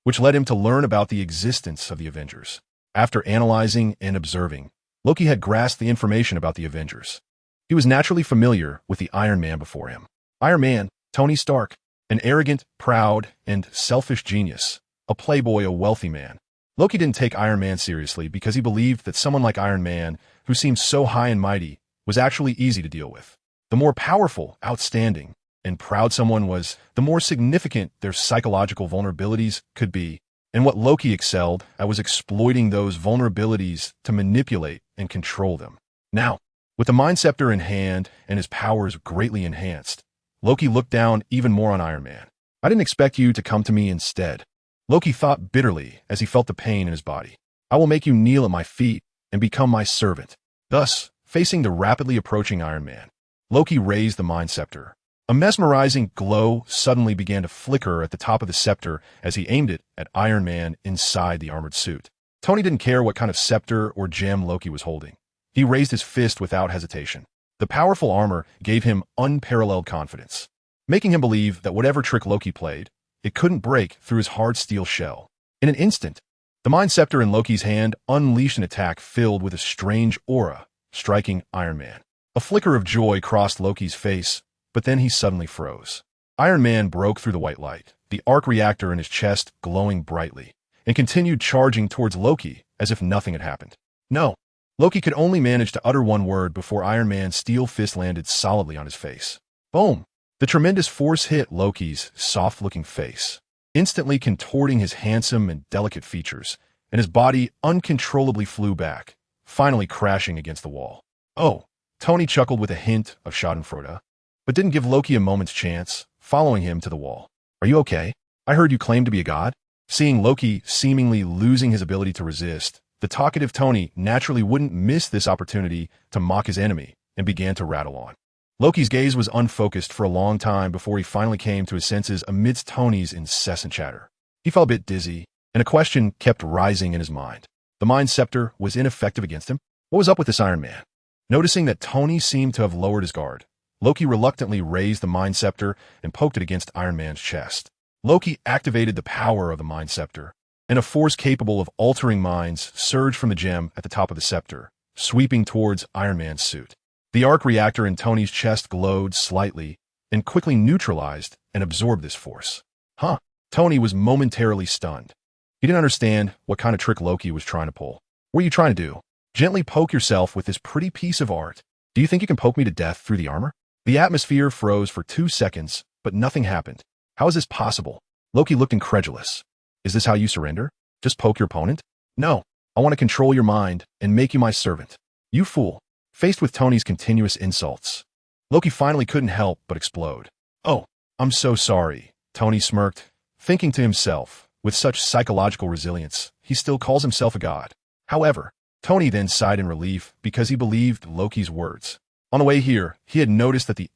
which led him to learn about the existence of the Avengers. After analyzing and observing, Loki had grasped the information about the Avengers. He was naturally familiar with the Iron Man before him. Iron Man, Tony Stark, an arrogant, proud, and selfish genius, a playboy, a wealthy man. Loki didn't take Iron Man seriously because he believed that someone like Iron Man, who seemed so high and mighty, was actually easy to deal with. The more powerful, outstanding, and proud someone was, the more significant their psychological vulnerabilities could be. And what Loki excelled at was exploiting those vulnerabilities to manipulate and control them. Now, with the Mind Scepter in hand and his powers greatly enhanced, Loki looked down even more on Iron Man. I didn't expect you to come to me instead. Loki thought bitterly as he felt the pain in his body. I will make you kneel at my feet and become my servant. Thus, facing the rapidly approaching Iron Man, Loki raised the Mind Scepter. A mesmerizing glow suddenly began to flicker at the top of the scepter as he aimed it at Iron Man inside the armored suit. Tony didn't care what kind of scepter or gem Loki was holding. He raised his fist without hesitation. The powerful armor gave him unparalleled confidence, making him believe that whatever trick Loki played, it couldn't break through his hard steel shell. In an instant, the Mind Scepter in Loki's hand unleashed an attack filled with a strange aura, striking Iron Man. A flicker of joy crossed Loki's face, but then he suddenly froze. Iron Man broke through the white light, the arc reactor in his chest glowing brightly, and continued charging towards Loki as if nothing had happened. No, Loki could only manage to utter one word before Iron Man's steel fist landed solidly on his face. Boom! The tremendous force hit Loki's soft-looking face, instantly contorting his handsome and delicate features, and his body uncontrollably flew back, finally crashing against the wall. Oh, Tony chuckled with a hint of schadenfreude, but didn't give Loki a moment's chance, following him to the wall. Are you okay? I heard you claim to be a god? Seeing Loki seemingly losing his ability to resist, the talkative Tony naturally wouldn't miss this opportunity to mock his enemy and began to rattle on. Loki's gaze was unfocused for a long time before he finally came to his senses amidst Tony's incessant chatter. He felt a bit dizzy, and a question kept rising in his mind. The Mind Scepter was ineffective against him? What was up with this Iron Man? Noticing that Tony seemed to have lowered his guard, Loki reluctantly raised the Mind Scepter and poked it against Iron Man's chest. Loki activated the power of the Mind Scepter, and a force capable of altering minds surged from the gem at the top of the scepter, sweeping towards Iron Man's suit. The arc reactor in Tony's chest glowed slightly and quickly neutralized and absorbed this force. Huh? Tony was momentarily stunned. He didn't understand what kind of trick Loki was trying to pull. What are you trying to do? Gently poke yourself with this pretty piece of art. Do you think you can poke me to death through the armor? The atmosphere froze for 2 seconds, but nothing happened. How is this possible? Loki looked incredulous. Is this how you surrender? Just poke your opponent? No, I want to control your mind and make you my servant. You fool. Faced with Tony's continuous insults, Loki finally couldn't help but explode. Oh, I'm so sorry, Tony smirked, thinking to himself, with such psychological resilience, he still calls himself a god. However, Tony then sighed in relief because he believed Loki's words. On the way here, he had noticed that the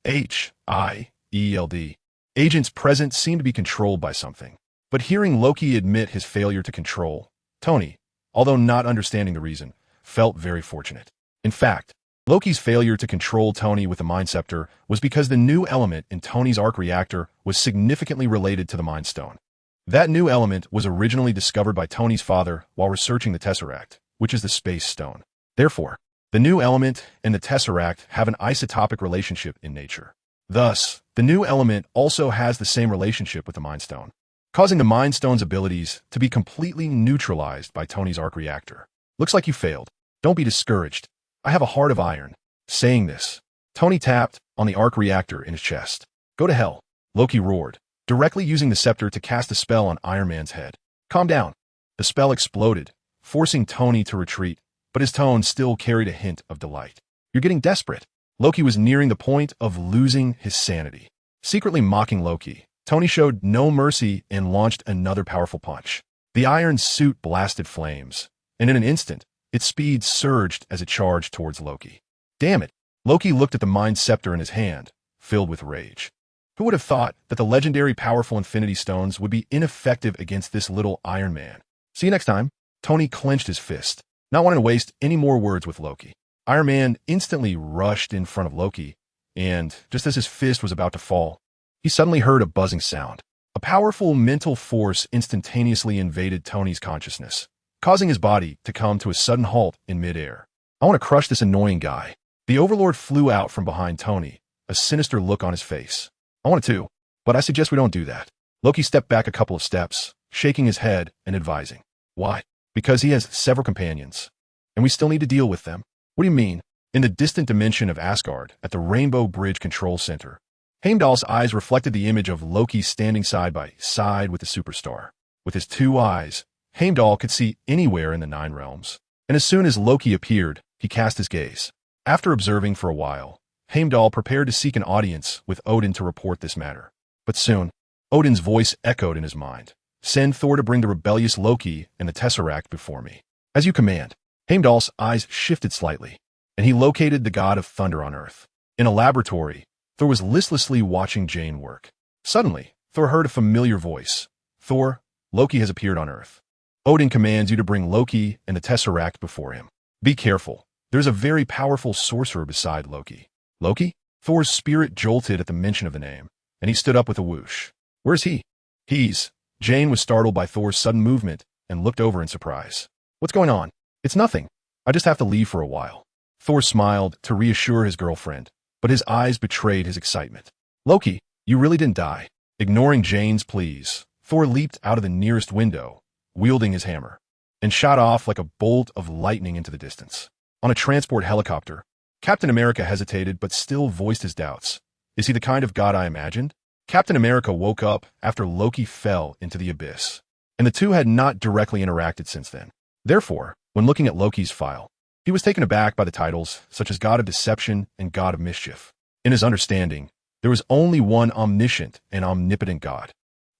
SHIELD agents present seemed to be controlled by something. But hearing Loki admit his failure to control, Tony, although not understanding the reason, felt very fortunate. In fact, Loki's failure to control Tony with the Mind Scepter was because the new element in Tony's arc reactor was significantly related to the Mind Stone. That new element was originally discovered by Tony's father while researching the Tesseract, which is the Space Stone. Therefore, the new element and the Tesseract have an isotopic relationship in nature. Thus, the new element also has the same relationship with the Mind Stone, causing the Mind Stone's abilities to be completely neutralized by Tony's arc reactor. Looks like you failed. Don't be discouraged. I have a heart of iron. Saying this, Tony tapped on the arc reactor in his chest. Go to hell, Loki roared, directly using the scepter to cast a spell on Iron Man's head. Calm down. The spell exploded, forcing Tony to retreat, but his tone still carried a hint of delight. You're getting desperate. Loki was nearing the point of losing his sanity. Secretly mocking Loki, Tony showed no mercy and launched another powerful punch. The iron suit blasted flames, and in an instant, its speed surged as it charged towards Loki. Damn it! Loki looked at the Mind Scepter in his hand, filled with rage. Who would have thought that the legendary powerful Infinity Stones would be ineffective against this little Iron Man? See you next time. Tony clenched his fist, not wanting to waste any more words with Loki. Iron Man instantly rushed in front of Loki, and just as his fist was about to fall, he suddenly heard a buzzing sound. A powerful mental force instantaneously invaded Tony's consciousness, causing his body to come to a sudden halt in midair. I want to crush this annoying guy. The Overlord flew out from behind Tony, a sinister look on his face. I want to, but I suggest we don't do that. Loki stepped back a couple of steps, shaking his head and advising. Why? Because he has several companions, and we still need to deal with them. What do you mean? In the distant dimension of Asgard, at the Rainbow Bridge Control Center, Heimdall's eyes reflected the image of Loki standing side by side with the superstar. With his two eyes, Heimdall could see anywhere in the Nine Realms. And as soon as Loki appeared, he cast his gaze. After observing for a while, Heimdall prepared to seek an audience with Odin to report this matter. But soon, Odin's voice echoed in his mind. Send Thor to bring the rebellious Loki and the Tesseract before me. As you command. Heimdall's eyes shifted slightly, and he located the god of thunder on Earth. In a laboratory, Thor was listlessly watching Jane work. Suddenly, Thor heard a familiar voice. Thor, Loki has appeared on Earth. Odin commands you to bring Loki and the Tesseract before him. Be careful. There's a very powerful sorcerer beside Loki. Loki? Thor's spirit jolted at the mention of the name, and he stood up with a whoosh. Where's he? Jane was startled by Thor's sudden movement and looked over in surprise. What's going on? It's nothing. I just have to leave for a while. Thor smiled to reassure his girlfriend, but his eyes betrayed his excitement. Loki, you really didn't die. Ignoring Jane's pleas, Thor leaped out of the nearest window, wielding his hammer, and shot off like a bolt of lightning into the distance. On a transport helicopter, Captain America hesitated but still voiced his doubts. Is he the kind of god I imagined? Captain America woke up after Loki fell into the abyss, and the two had not directly interacted since then. Therefore, when looking at Loki's file, he was taken aback by the titles such as God of Deception and God of Mischief. In his understanding, there was only one omniscient and omnipotent god.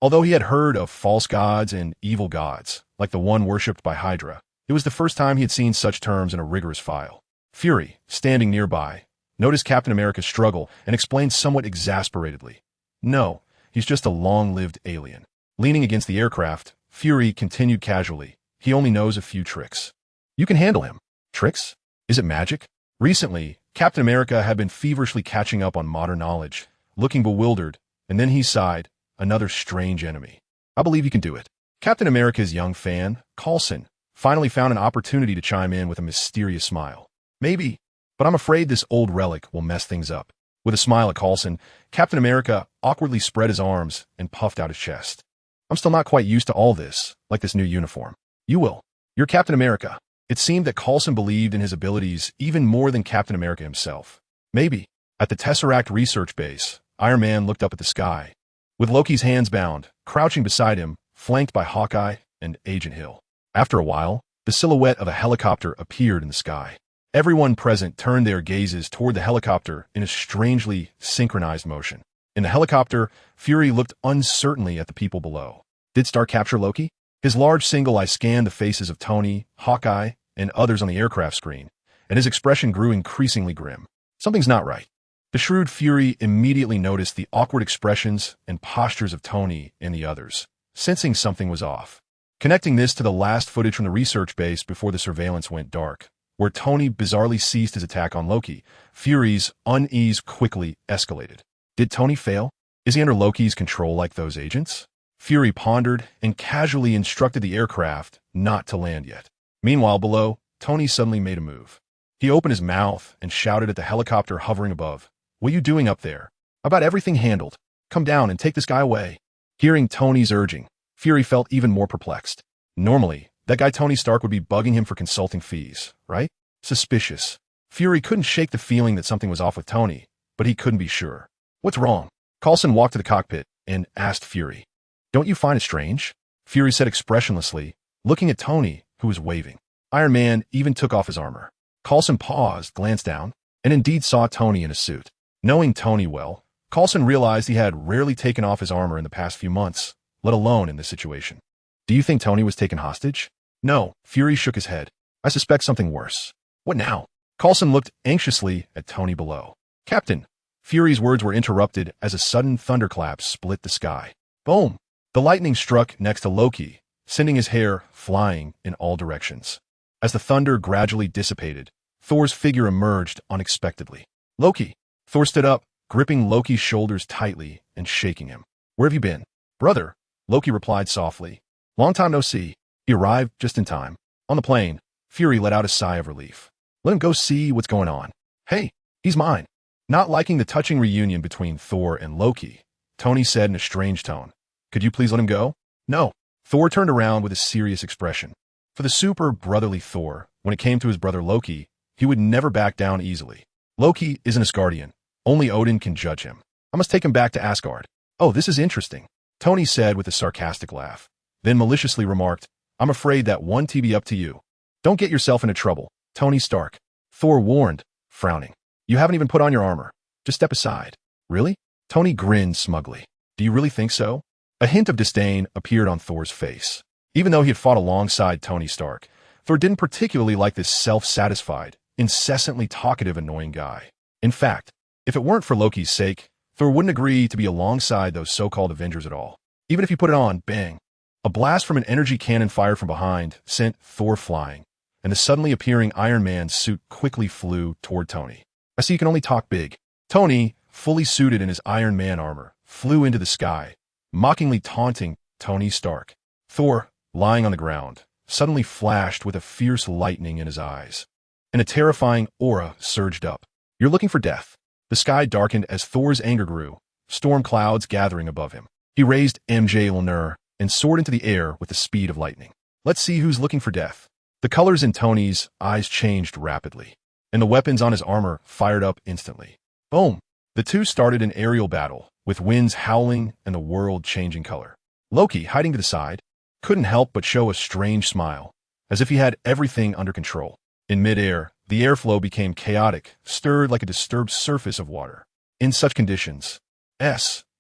Although he had heard of false gods and evil gods, like the one worshipped by Hydra, it was the first time he had seen such terms in a rigorous file. Fury, standing nearby, noticed Captain America's struggle and explained somewhat exasperatedly. No, he's just a long-lived alien. Leaning against the aircraft, Fury continued casually. He only knows a few tricks. You can handle him. Tricks? Is it magic? Recently, Captain America had been feverishly catching up on modern knowledge, looking bewildered, and then he sighed, another strange enemy. I believe you can do it. Captain America's young fan, Coulson, finally found an opportunity to chime in with a mysterious smile. Maybe, but I'm afraid this old relic will mess things up. With a smile at Coulson, Captain America awkwardly spread his arms and puffed out his chest. I'm still not quite used to all this, like this new uniform. You will. You're Captain America. It seemed that Coulson believed in his abilities even more than Captain America himself. Maybe. At the Tesseract research base, Iron Man looked up at the sky. With Loki's hands bound, crouching beside him, flanked by Hawkeye and Agent Hill. After a while, the silhouette of a helicopter appeared in the sky. Everyone present turned their gazes toward the helicopter in a strangely synchronized motion. In the helicopter, Fury looked uncertainly at the people below. Did Stark capture Loki? His large single eye scanned the faces of Tony, Hawkeye, and others on the aircraft screen, and his expression grew increasingly grim. Something's not right. The shrewd Fury immediately noticed the awkward expressions and postures of Tony and the others, sensing something was off. Connecting this to the last footage from the research base before the surveillance went dark, where Tony bizarrely ceased his attack on Loki, Fury's unease quickly escalated. Did Tony fail? Is he under Loki's control like those agents? Fury pondered and casually instructed the aircraft not to land yet. Meanwhile, below, Tony suddenly made a move. He opened his mouth and shouted at the helicopter hovering above. What are you doing up there? About everything handled. Come down and take this guy away. Hearing Tony's urging, Fury felt even more perplexed. Normally, that guy Tony Stark would be bugging him for consulting fees, right? Suspicious. Fury couldn't shake the feeling that something was off with Tony, but he couldn't be sure. What's wrong? Coulson walked to the cockpit and asked Fury. Don't you find it strange? Fury said expressionlessly, looking at Tony, who was waving. Iron Man even took off his armor. Coulson paused, glanced down, and indeed saw Tony in a suit. Knowing Tony well, Coulson realized he had rarely taken off his armor in the past few months, let alone in this situation. Do you think Tony was taken hostage? No, Fury shook his head. I suspect something worse. What now? Coulson looked anxiously at Tony below. Captain, Fury's words were interrupted as a sudden thunderclap split the sky. Boom! The lightning struck next to Loki, sending his hair flying in all directions. As the thunder gradually dissipated, Thor's figure emerged unexpectedly. Loki! Thor stood up, gripping Loki's shoulders tightly and shaking him. Where have you been? Brother, Loki replied softly. Long time no see. He arrived just in time. On the plane, Fury let out a sigh of relief. Let him go see what's going on. Hey, he's mine. Not liking the touching reunion between Thor and Loki, Tony said in a strange tone. Could you please let him go? No. Thor turned around with a serious expression. For the super brotherly Thor, when it came to his brother Loki, he would never back down easily. Loki isn't Asgardian. Only Odin can judge him. I must take him back to Asgard. Oh, this is interesting, Tony said with a sarcastic laugh. Then maliciously remarked, I'm afraid that one be up to you. Don't get yourself into trouble, Tony Stark. Thor warned, frowning. You haven't even put on your armor. Just step aside. Really? Tony grinned smugly. Do you really think so? A hint of disdain appeared on Thor's face. Even though he had fought alongside Tony Stark, Thor didn't particularly like this self-satisfied, incessantly talkative, annoying guy. In fact, if it weren't for Loki's sake, Thor wouldn't agree to be alongside those so-called Avengers at all. Even if he put it on, bang. A blast from an energy cannon fired from behind sent Thor flying, and the suddenly appearing Iron Man's suit quickly flew toward Tony. I see you can only talk big. Tony, fully suited in his Iron Man armor, flew into the sky, mockingly taunting Tony Stark. Thor, lying on the ground, suddenly flashed with a fierce lightning in his eyes, and a terrifying aura surged up. You're looking for death. The sky darkened as Thor's anger grew, storm clouds gathering above him. He raised Mjolnir and soared into the air with the speed of lightning. Let's see who's looking for death. The colors in Tony's eyes changed rapidly, and the weapons on his armor fired up instantly. Boom! The two started an aerial battle, with winds howling and the world changing color. Loki, hiding to the side, couldn't help but show a strange smile, as if he had everything under control. In midair, the airflow became chaotic, stirred like a disturbed surface of water. In such conditions, S.H.I.E.L.D.S.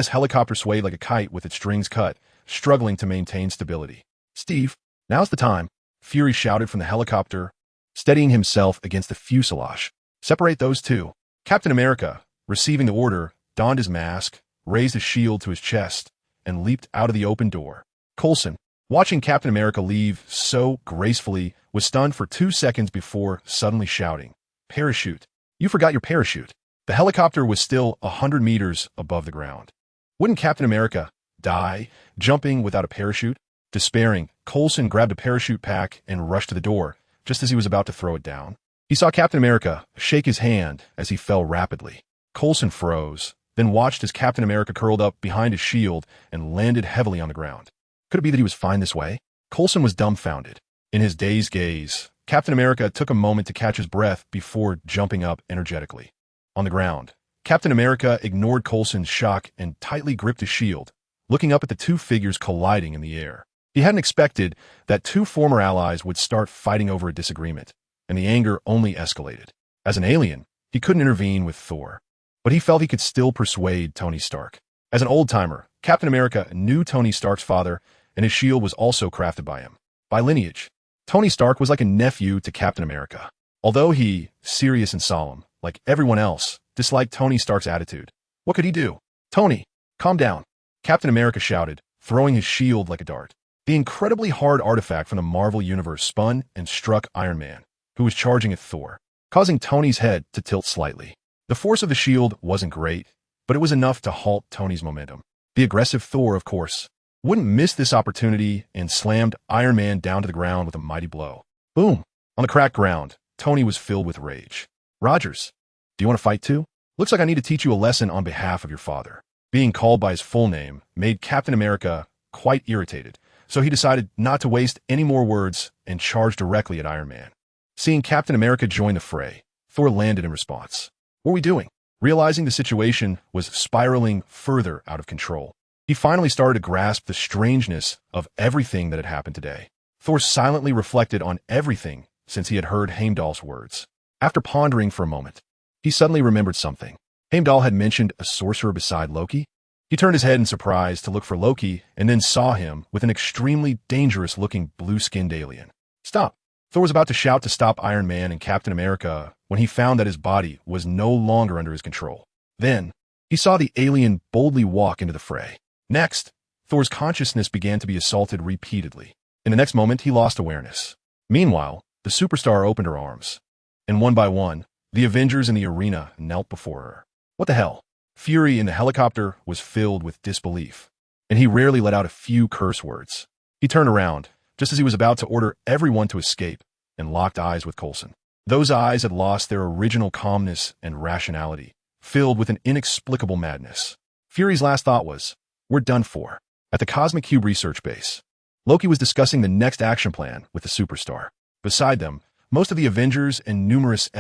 helicopter swayed like a kite with its strings cut, struggling to maintain stability. Steve, now's the time, Fury shouted from the helicopter, steadying himself against the fuselage. Separate those two. Captain America, receiving the order, donned his mask, raised his shield to his chest, and leaped out of the open door. Coulson, watching Captain America leave so gracefully, was stunned for 2 seconds before suddenly shouting, Parachute! You forgot your parachute. The helicopter was still 100 meters above the ground. Wouldn't Captain America die jumping without a parachute? Despairing, Coulson grabbed a parachute pack and rushed to the door, just as he was about to throw it down. He saw Captain America shake his hand as he fell rapidly. Coulson froze, then watched as Captain America curled up behind his shield and landed heavily on the ground. Could it be that he was fine this way? Coulson was dumbfounded. In his dazed gaze, Captain America took a moment to catch his breath before jumping up energetically. On the ground, Captain America ignored Coulson's shock and tightly gripped his shield, looking up at the two figures colliding in the air. He hadn't expected that two former allies would start fighting over a disagreement, and the anger only escalated. As an alien, he couldn't intervene with Thor, but he felt he could still persuade Tony Stark. As an old-timer, Captain America knew Tony Stark's father, and his shield was also crafted by him. By lineage, Tony Stark was like a nephew to Captain America. Although he, serious and solemn, like everyone else, disliked Tony Stark's attitude. What could he do? Tony, calm down, Captain America shouted, throwing his shield like a dart. The incredibly hard artifact from the Marvel Universe spun and struck Iron Man, who was charging at Thor, causing Tony's head to tilt slightly. The force of the shield wasn't great, but it was enough to halt Tony's momentum. The aggressive Thor, of course, wouldn't miss this opportunity and slammed Iron Man down to the ground with a mighty blow. Boom! On the cracked ground, Tony was filled with rage. Rogers, do you want to fight too? Looks like I need to teach you a lesson on behalf of your father. Being called by his full name made Captain America quite irritated, so he decided not to waste any more words and charged directly at Iron Man. Seeing Captain America join the fray, Thor landed in response. What are we doing? Realizing the situation was spiraling further out of control, he finally started to grasp the strangeness of everything that had happened today. Thor silently reflected on everything since he had heard Heimdall's words. After pondering for a moment, he suddenly remembered something. Heimdall had mentioned a sorcerer beside Loki. He turned his head in surprise to look for Loki and then saw him with an extremely dangerous-looking blue-skinned alien. Stop! Thor was about to shout to stop Iron Man and Captain America when he found that his body was no longer under his control. Then, he saw the alien boldly walk into the fray. Next, Thor's consciousness began to be assaulted repeatedly. In the next moment, he lost awareness. Meanwhile, the superstar opened her arms, and one by one, the Avengers in the arena knelt before her. What the hell? Fury in the helicopter was filled with disbelief, and he rarely let out a few curse words. He turned around, just as he was about to order everyone to escape, and locked eyes with Coulson. Those eyes had lost their original calmness and rationality, filled with an inexplicable madness. Fury's last thought was, we're done for. At the Cosmic Cube research base, Loki was discussing the next action plan with the superstar. Beside them, most of the Avengers and numerous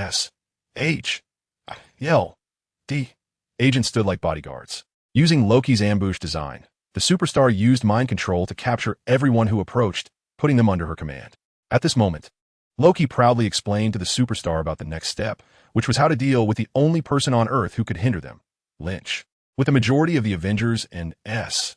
H.L.D. agents stood like bodyguards. Using Loki's ambush design, the superstar used mind control to capture everyone who approached, putting them under her command. At this moment, Loki proudly explained to the superstar about the next step, which was how to deal with the only person on Earth who could hinder them, Lynch. With the majority of the Avengers and S.H.I.L.D.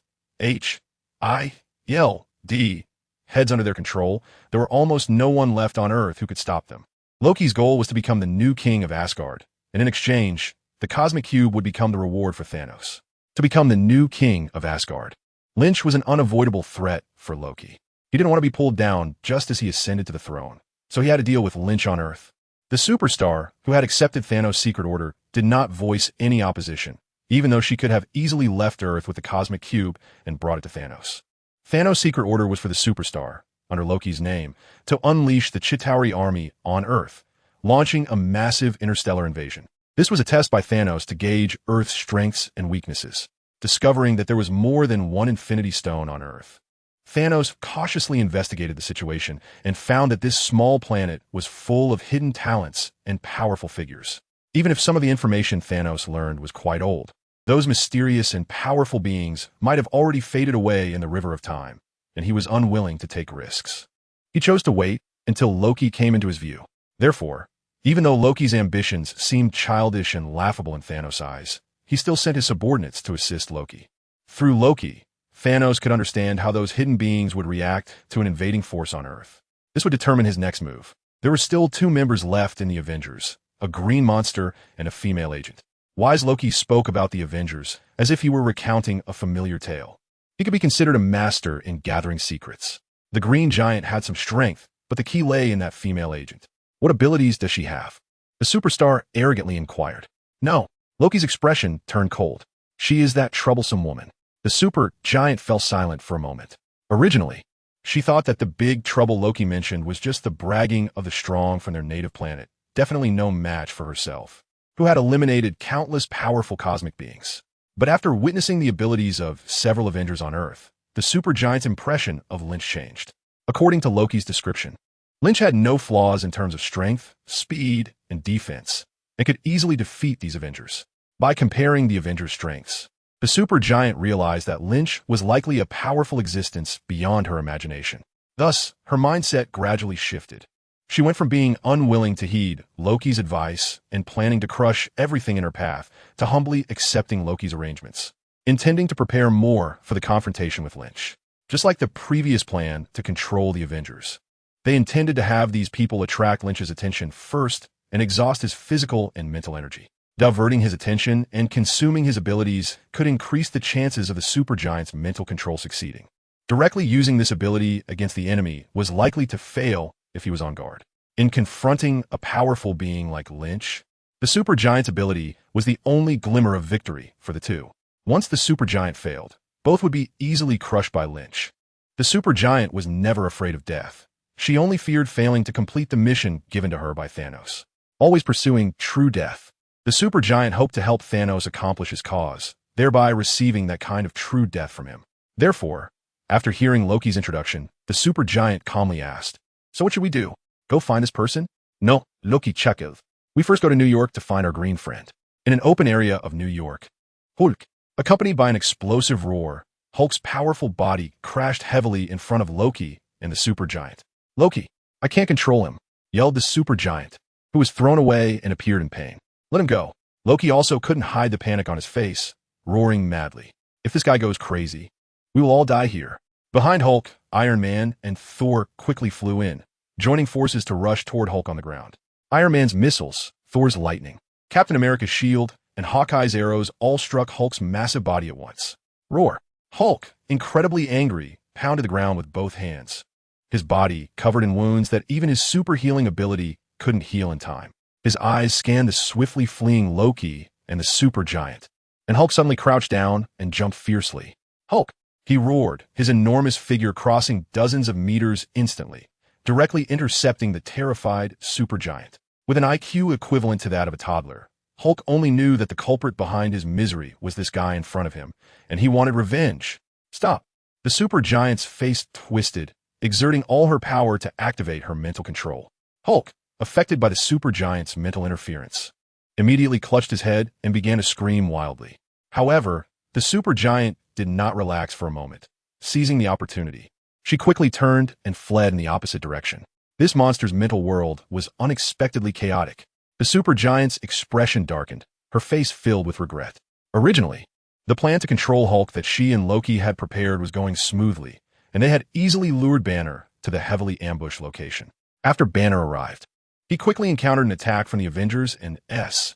heads under their control, there were almost no one left on Earth who could stop them. Loki's goal was to become the new king of Asgard, and in exchange, the Cosmic Cube would become the reward for Thanos. To become the new king of Asgard, Lynch was an unavoidable threat for Loki. He didn't want to be pulled down just as he ascended to the throne, so he had to deal with Lynch on Earth. The superstar, who had accepted Thanos' secret order, did not voice any opposition, even though she could have easily left Earth with the Cosmic Cube and brought it to Thanos. Thanos' secret order was for the superstar, under Loki's name, to unleash the Chitauri army on Earth, launching a massive interstellar invasion. This was a test by Thanos to gauge Earth's strengths and weaknesses, discovering that there was more than one Infinity Stone on Earth. Thanos cautiously investigated the situation and found that this small planet was full of hidden talents and powerful figures. Even if some of the information Thanos learned was quite old, those mysterious and powerful beings might have already faded away in the river of time, and he was unwilling to take risks. He chose to wait until Loki came into his view. Therefore, even though Loki's ambitions seemed childish and laughable in Thanos' eyes, he still sent his subordinates to assist Loki. Through Loki, Thanos could understand how those hidden beings would react to an invading force on Earth. This would determine his next move. There were still two members left in the Avengers, a green monster and a female agent. Wise Loki spoke about the Avengers as if he were recounting a familiar tale. He could be considered a master in gathering secrets. The green giant had some strength, but the key lay in that female agent. What abilities does she have? The superstar arrogantly inquired. No. Loki's expression turned cold. She is that troublesome woman. The super giant fell silent for a moment. Originally, she thought that the big trouble Loki mentioned was just the bragging of the strong from their native planet, definitely no match for herself, who had eliminated countless powerful cosmic beings. But after witnessing the abilities of several Avengers on Earth, the supergiant's impression of Lynch changed. According to Loki's description, Lynch had no flaws in terms of strength, speed, and defense, and could easily defeat these Avengers. By comparing the Avengers' strengths, the supergiant realized that Lynch was likely a powerful existence beyond her imagination. Thus, her mindset gradually shifted. She went from being unwilling to heed Loki's advice and planning to crush everything in her path to humbly accepting Loki's arrangements, intending to prepare more for the confrontation with Lynch. Just like the previous plan to control the Avengers, they intended to have these people attract Lynch's attention first and exhaust his physical and mental energy. Diverting his attention and consuming his abilities could increase the chances of the supergiant's mental control succeeding. Directly using this ability against the enemy was likely to fail if he was on guard. In confronting a powerful being like Lynch, the supergiant's ability was the only glimmer of victory for the two. Once the supergiant failed, both would be easily crushed by Lynch. The supergiant was never afraid of death. She only feared failing to complete the mission given to her by Thanos. Always pursuing true death, the supergiant hoped to help Thanos accomplish his cause, thereby receiving that kind of true death from him. Therefore, after hearing Loki's introduction, the supergiant calmly asked, "So what should we do? Go find this person?" "No, Loki chuckled. We first go to New York to find our green friend." In an open area of New York, Hulk, accompanied by an explosive roar, Hulk's powerful body crashed heavily in front of Loki and the supergiant. "Loki, I can't control him," yelled the supergiant, who was thrown away and appeared in pain. "Let him go." Loki also couldn't hide the panic on his face, roaring madly. "If this guy goes crazy, we will all die here." Behind Hulk, Iron Man and Thor quickly flew in, joining forces to rush toward Hulk on the ground. Iron Man's missiles, Thor's lightning, Captain America's shield, and Hawkeye's arrows all struck Hulk's massive body at once. Roar! Hulk, incredibly angry, pounded the ground with both hands, his body covered in wounds that even his super healing ability couldn't heal in time. His eyes scanned the swiftly fleeing Loki and the supergiant, and Hulk suddenly crouched down and jumped fiercely. "Hulk!" he roared, his enormous figure crossing dozens of meters instantly, directly intercepting the terrified supergiant. With an IQ equivalent to that of a toddler, Hulk only knew that the culprit behind his misery was this guy in front of him, and he wanted revenge. "Stop!" The supergiant's face twisted, exerting all her power to activate her mental control. Hulk, affected by the supergiant's mental interference, immediately clutched his head and began to scream wildly. However, the supergiant did not relax for a moment. Seizing the opportunity, she quickly turned and fled in the opposite direction. This monster's mental world was unexpectedly chaotic. The supergiant's expression darkened, her face filled with regret. Originally, the plan to control Hulk that she and Loki had prepared was going smoothly, and they had easily lured Banner to the heavily ambushed location. After Banner arrived, he quickly encountered an attack from the Avengers and SHIELD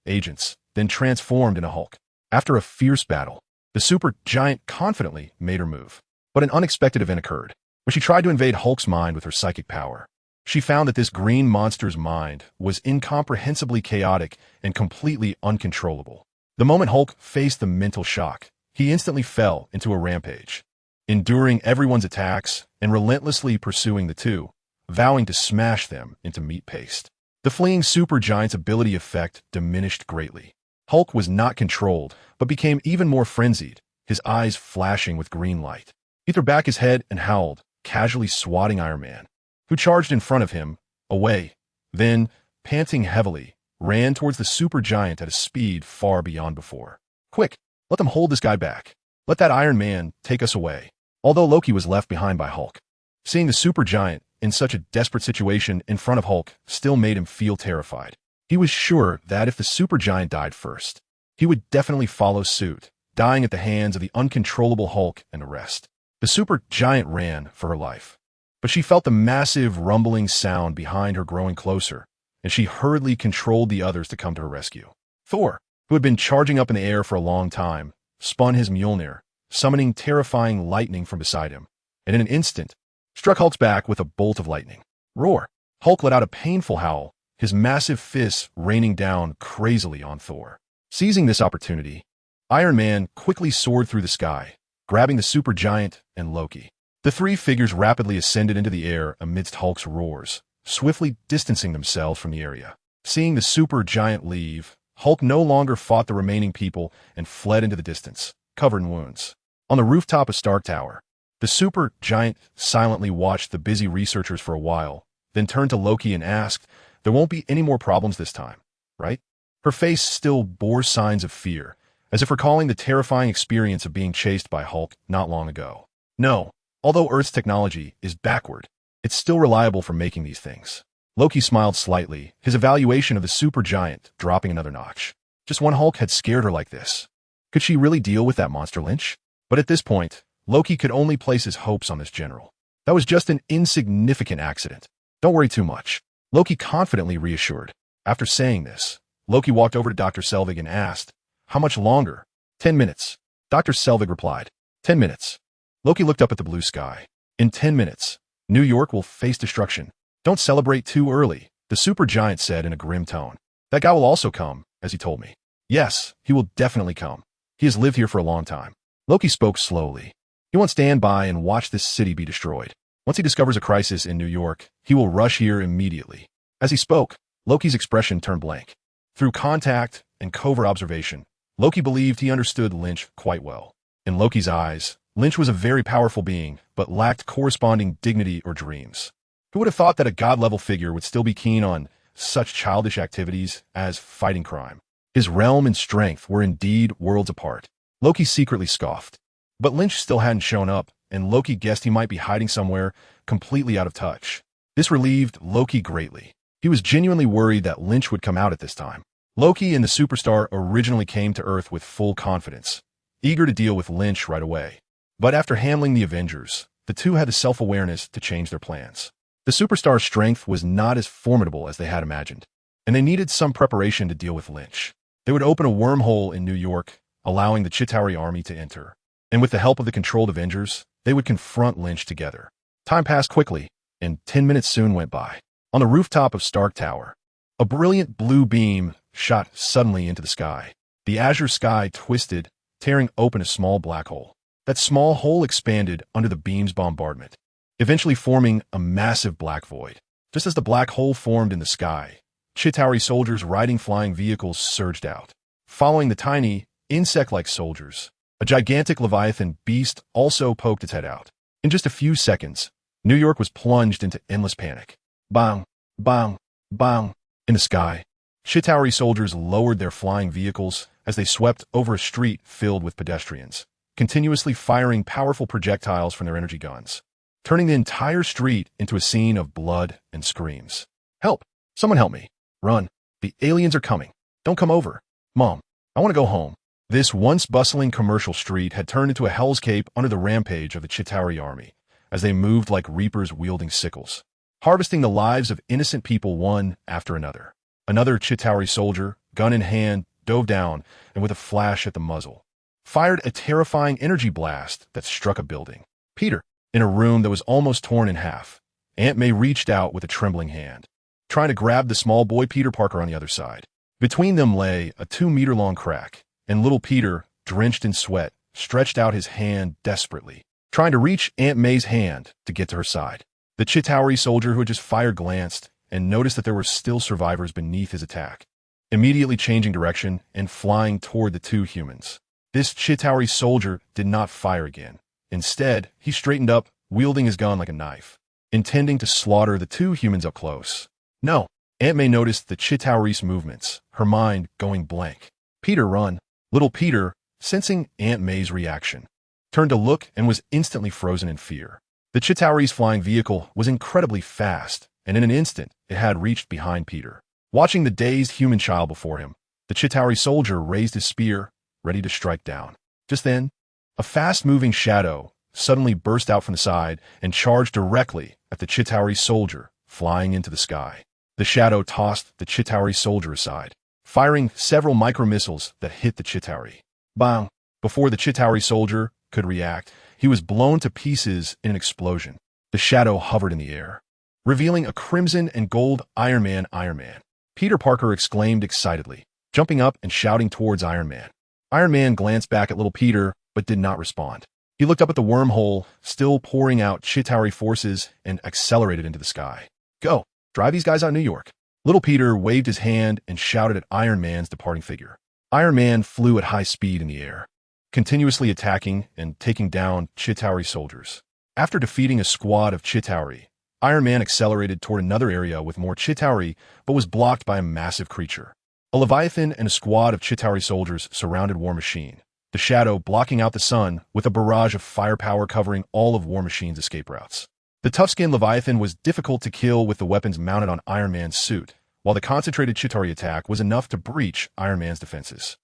agents, then transformed into Hulk. After a fierce battle, the supergiant confidently made her move. But an unexpected event occurred. When she tried to invade Hulk's mind with her psychic power, she found that this green monster's mind was incomprehensibly chaotic and completely uncontrollable. The moment Hulk faced the mental shock, he instantly fell into a rampage, enduring everyone's attacks and relentlessly pursuing the two, vowing to smash them into meat paste. The fleeing supergiant's ability effect diminished greatly. Hulk was not controlled, but became even more frenzied, his eyes flashing with green light. He threw back his head and howled, casually swatting Iron Man, who charged in front of him, away, then, panting heavily, ran towards the supergiant at a speed far beyond before. Quick, let them hold this guy back. Let that Iron Man take us away. Although Loki was left behind by Hulk, seeing the supergiant in such a desperate situation in front of Hulk still made him feel terrified. He was sure that if the supergiant died first, he would definitely follow suit, dying at the hands of the uncontrollable Hulk and the rest. The supergiant ran for her life, but she felt the massive rumbling sound behind her growing closer, and she hurriedly controlled the others to come to her rescue. Thor, who had been charging up in the air for a long time, spun his Mjolnir, summoning terrifying lightning from beside him, and in an instant, struck Hulk's back with a bolt of lightning. Roar! Hulk let out a painful howl, his massive fists raining down crazily on Thor. Seizing this opportunity, Iron Man quickly soared through the sky, grabbing the supergiant and Loki. The three figures rapidly ascended into the air amidst Hulk's roars, swiftly distancing themselves from the area. Seeing the supergiant leave, Hulk no longer fought the remaining people and fled into the distance, covered in wounds. On the rooftop of Stark Tower, the supergiant silently watched the busy researchers for a while, then turned to Loki and asked, "There won't be any more problems this time, right?" Her face still bore signs of fear, as if recalling the terrifying experience of being chased by Hulk not long ago. No, although Earth's technology is backward, it's still reliable for making these things. Loki smiled slightly, his evaluation of the supergiant dropping another notch. Just one Hulk had scared her like this. Could she really deal with that monster Lynch? But at this point, Loki could only place his hopes on this general. That was just an insignificant accident. Don't worry too much, Loki confidently reassured. After saying this, Loki walked over to Dr. Selvig and asked, "How much longer?" 10 minutes. Dr. Selvig replied. 10 minutes. Loki looked up at the blue sky. In 10 minutes, New York will face destruction. Don't celebrate too early, the supergiant said in a grim tone. That guy will also come, as he told me. Yes, he will definitely come. He has lived here for a long time. Loki spoke slowly. He won't stand by and watch this city be destroyed. Once he discovers a crisis in New York, he will rush here immediately. As he spoke, Loki's expression turned blank. Through contact and covert observation, Loki believed he understood Lynch quite well. In Loki's eyes, Lynch was a very powerful being, but lacked corresponding dignity or dreams. Who would have thought that a god-level figure would still be keen on such childish activities as fighting crime? His realm and strength were indeed worlds apart. Loki secretly scoffed. But Lynch still hadn't shown up, and Loki guessed he might be hiding somewhere, completely out of touch. This relieved Loki greatly. He was genuinely worried that Lynch would come out at this time. Loki and the superstar originally came to Earth with full confidence, eager to deal with Lynch right away. But after handling the Avengers, the two had the self-awareness to change their plans. The superstar's strength was not as formidable as they had imagined, and they needed some preparation to deal with Lynch. They would open a wormhole in New York, allowing the Chitauri army to enter, and with the help of the controlled Avengers, they would confront Lynch together. Time passed quickly, and 10 minutes soon went by. On the rooftop of Stark Tower, a brilliant blue beam shot suddenly into the sky. The azure sky twisted, tearing open a small black hole. That small hole expanded under the beam's bombardment, eventually forming a massive black void. Just as the black hole formed in the sky, Chitauri soldiers riding flying vehicles surged out. Following the tiny, insect-like soldiers, A gigantic Leviathan beast also poked its head out. In just a few seconds, New York was plunged into endless panic. Bang, bang, bang. In the sky, Chitauri soldiers lowered their flying vehicles as they swept over a street filled with pedestrians, continuously firing powerful projectiles from their energy guns, turning the entire street into a scene of blood and screams. Help! Someone help me! Run! The aliens are coming! Don't come over! Mom, I want to go home. This once bustling commercial street had turned into a hellscape under the rampage of the Chitauri army, as they moved like reapers wielding sickles, harvesting the lives of innocent people one after another. Another Chitauri soldier, gun in hand, dove down and with a flash at the muzzle, fired a terrifying energy blast that struck a building. Peter, in a room that was almost torn in half, Aunt May reached out with a trembling hand, trying to grab the small boy Peter Parker on the other side. Between them lay a 2-meter-long crack, and little Peter, drenched in sweat, stretched out his hand desperately, trying to reach Aunt May's hand to get to her side. The Chitauri soldier who had just fired glanced and noticed that there were still survivors beneath his attack, immediately changing direction and flying toward the two humans. This Chitauri soldier did not fire again. Instead, he straightened up, wielding his gun like a knife, intending to slaughter the two humans up close. No, Aunt May noticed the Chitauri's movements, her mind going blank. Peter, run. Little Peter, sensing Aunt May's reaction, turned to look and was instantly frozen in fear. The Chitauri's flying vehicle was incredibly fast, and in an instant, it had reached behind Peter. Watching the dazed human child before him, the Chitauri soldier raised his spear, ready to strike down. Just then, a fast-moving shadow suddenly burst out from the side and charged directly at the Chitauri soldier, flying into the sky. The shadow tossed the Chitauri soldier aside, firing several micro-missiles that hit the Chitauri. Bang! Before the Chitauri soldier could react, he was blown to pieces in an explosion. The shadow hovered in the air, revealing a crimson and gold Iron Man. Peter Parker exclaimed excitedly, jumping up and shouting towards Iron Man. Iron Man glanced back at little Peter, but did not respond. He looked up at the wormhole, still pouring out Chitauri forces, and accelerated into the sky. Go! Drive these guys out of New York. Little Peter waved his hand and shouted at Iron Man's departing figure. Iron Man flew at high speed in the air, continuously attacking and taking down Chitauri soldiers. After defeating a squad of Chitauri, Iron Man accelerated toward another area with more Chitauri, but was blocked by a massive creature. A Leviathan and a squad of Chitauri soldiers surrounded War Machine, the shadow blocking out the sun with a barrage of firepower covering all of War Machine's escape routes. The tough-skinned Leviathan was difficult to kill with the weapons mounted on Iron Man's suit, while the concentrated Chitauri attack was enough to breach Iron Man's defenses.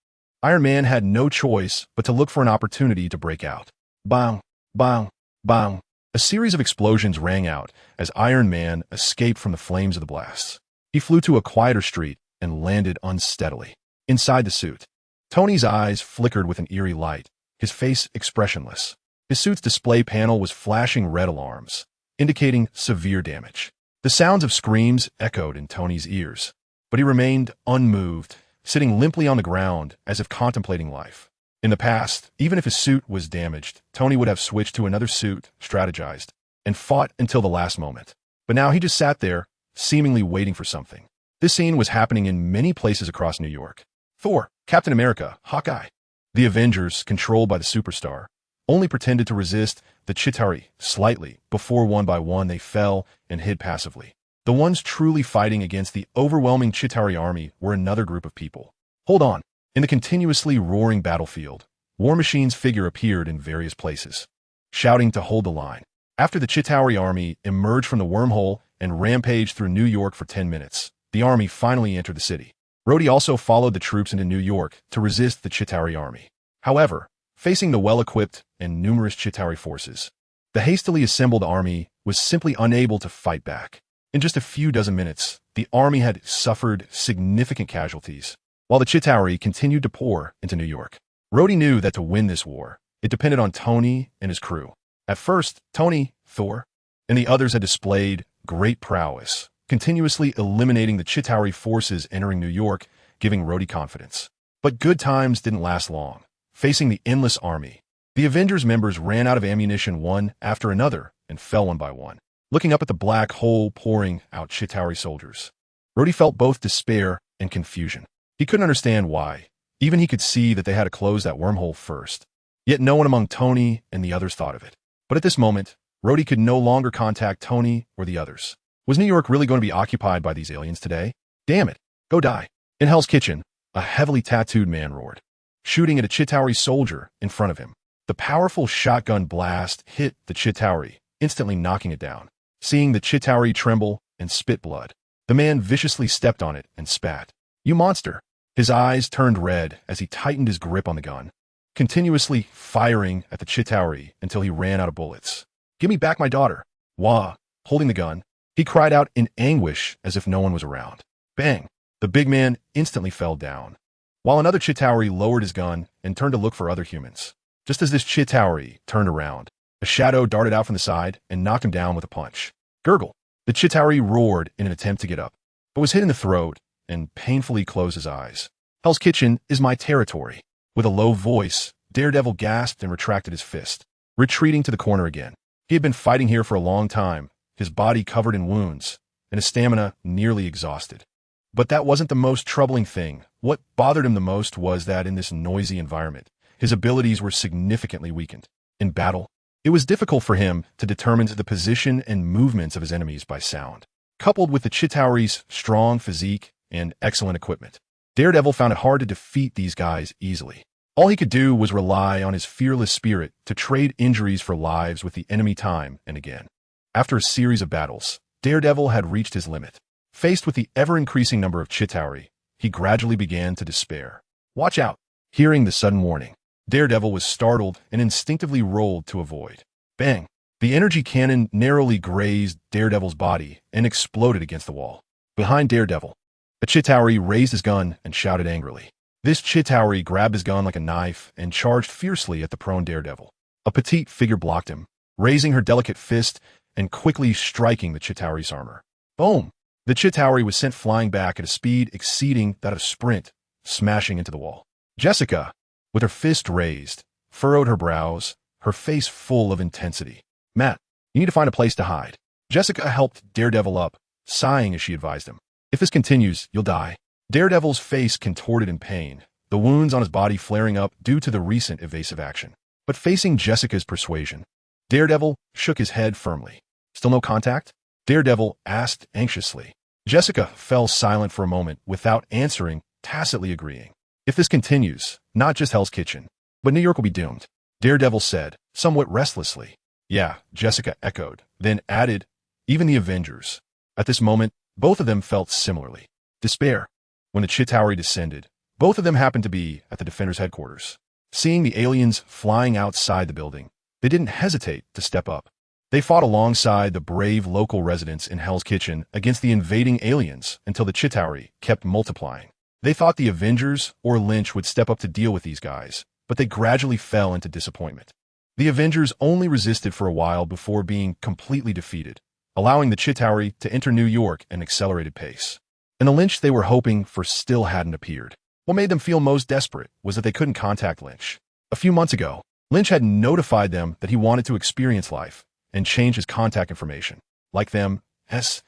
Iron Man had no choice but to look for an opportunity to break out. Bang! Bang! Bang! A series of explosions rang out as Iron Man escaped from the flames of the blasts. He flew to a quieter street and landed unsteadily. Inside the suit, Tony's eyes flickered with an eerie light, his face expressionless. His suit's display panel was flashing red alarms, indicating severe damage. The sounds of screams echoed in Tony's ears, but he remained unmoved, sitting limply on the ground as if contemplating life. In the past, even if his suit was damaged, Tony would have switched to another suit, strategized, and fought until the last moment. But now he just sat there, seemingly waiting for something. This scene was happening in many places across New York. Thor, Captain America, Hawkeye. The Avengers, controlled by the superstar, only pretended to resist the Chitauri slightly before one by one they fell and hid passively. The ones truly fighting against the overwhelming Chitauri army were another group of people. Hold on. In the continuously roaring battlefield, War Machine's figure appeared in various places, shouting to hold the line. After the Chitauri army emerged from the wormhole and rampaged through New York for 10 minutes, the army finally entered the city. Rhodey also followed the troops into New York to resist the Chitauri army. However, facing the well-equipped and numerous Chitauri forces, the hastily assembled army was simply unable to fight back. In just a few dozen minutes, the army had suffered significant casualties, while the Chitauri continued to pour into New York. Rhodey knew that to win this war, it depended on Tony and his crew. At first, Tony, Thor, and the others had displayed great prowess, continuously eliminating the Chitauri forces entering New York, giving Rhodey confidence. But good times didn't last long. Facing the endless army, the Avengers members ran out of ammunition one after another and fell one by one, looking up at the black hole pouring out Chitauri soldiers. Rhodey felt both despair and confusion. He couldn't understand why. Even he could see that they had to close that wormhole first. Yet no one among Tony and the others thought of it. But at this moment, Rhodey could no longer contact Tony or the others. Was New York really going to be occupied by these aliens today? Damn it. Go die. In Hell's Kitchen, a heavily tattooed man roared, shooting at a Chitauri soldier in front of him. The powerful shotgun blast hit the Chitauri, instantly knocking it down. Seeing the Chitauri tremble and spit blood, the man viciously stepped on it and spat. You monster! His eyes turned red as he tightened his grip on the gun, continuously firing at the Chitauri until he ran out of bullets. Give me back my daughter! Wah! Holding the gun, he cried out in anguish as if no one was around. Bang! The big man instantly fell down, while another Chitauri lowered his gun and turned to look for other humans. Just as this Chitauri turned around, a shadow darted out from the side and knocked him down with a punch. Gurgle! The Chitauri roared in an attempt to get up, but was hit in the throat and painfully closed his eyes. Hell's Kitchen is my territory. With a low voice, Daredevil gasped and retracted his fist, retreating to the corner again. He had been fighting here for a long time, his body covered in wounds, and his stamina nearly exhausted. But that wasn't the most troubling thing. What bothered him the most was that in this noisy environment, his abilities were significantly weakened. In battle, it was difficult for him to determine the position and movements of his enemies by sound. Coupled with the Chitauri's strong physique and excellent equipment, Daredevil found it hard to defeat these guys easily. All he could do was rely on his fearless spirit to trade injuries for lives with the enemy time and again. After a series of battles, Daredevil had reached his limit. Faced with the ever-increasing number of Chitauri, he gradually began to despair. Watch out! Hearing the sudden warning, Daredevil was startled and instinctively rolled to avoid. Bang! The energy cannon narrowly grazed Daredevil's body and exploded against the wall. Behind Daredevil, a Chitauri raised his gun and shouted angrily. This Chitauri grabbed his gun like a knife and charged fiercely at the prone Daredevil. A petite figure blocked him, raising her delicate fist and quickly striking the Chitauri's armor. Boom! The Chitauri was sent flying back at a speed exceeding that of sprint, smashing into the wall. Jessica, with her fist raised, furrowed her brows, her face full of intensity. Matt, you need to find a place to hide. Jessica helped Daredevil up, sighing as she advised him. If this continues, you'll die. Daredevil's face contorted in pain, the wounds on his body flaring up due to the recent evasive action. But facing Jessica's persuasion, Daredevil shook his head firmly. Still no contact? Daredevil asked anxiously. Jessica fell silent for a moment without answering, tacitly agreeing. If this continues, not just Hell's Kitchen, but New York will be doomed, Daredevil said, somewhat restlessly. Yeah, Jessica echoed, then added, even the Avengers. At this moment, both of them felt similarly. Despair. When the Chitauri descended, both of them happened to be at the Defenders' headquarters. Seeing the aliens flying outside the building, they didn't hesitate to step up. They fought alongside the brave local residents in Hell's Kitchen against the invading aliens until the Chitauri kept multiplying. They thought the Avengers or Lynch would step up to deal with these guys, but they gradually fell into disappointment. The Avengers only resisted for a while before being completely defeated, allowing the Chitauri to enter New York at an accelerated pace. And the Lynch they were hoping for still hadn't appeared. What made them feel most desperate was that they couldn't contact Lynch. A few months ago, Lynch had notified them that he wanted to experience life and change his contact information. Like them, S.H.I.L.D.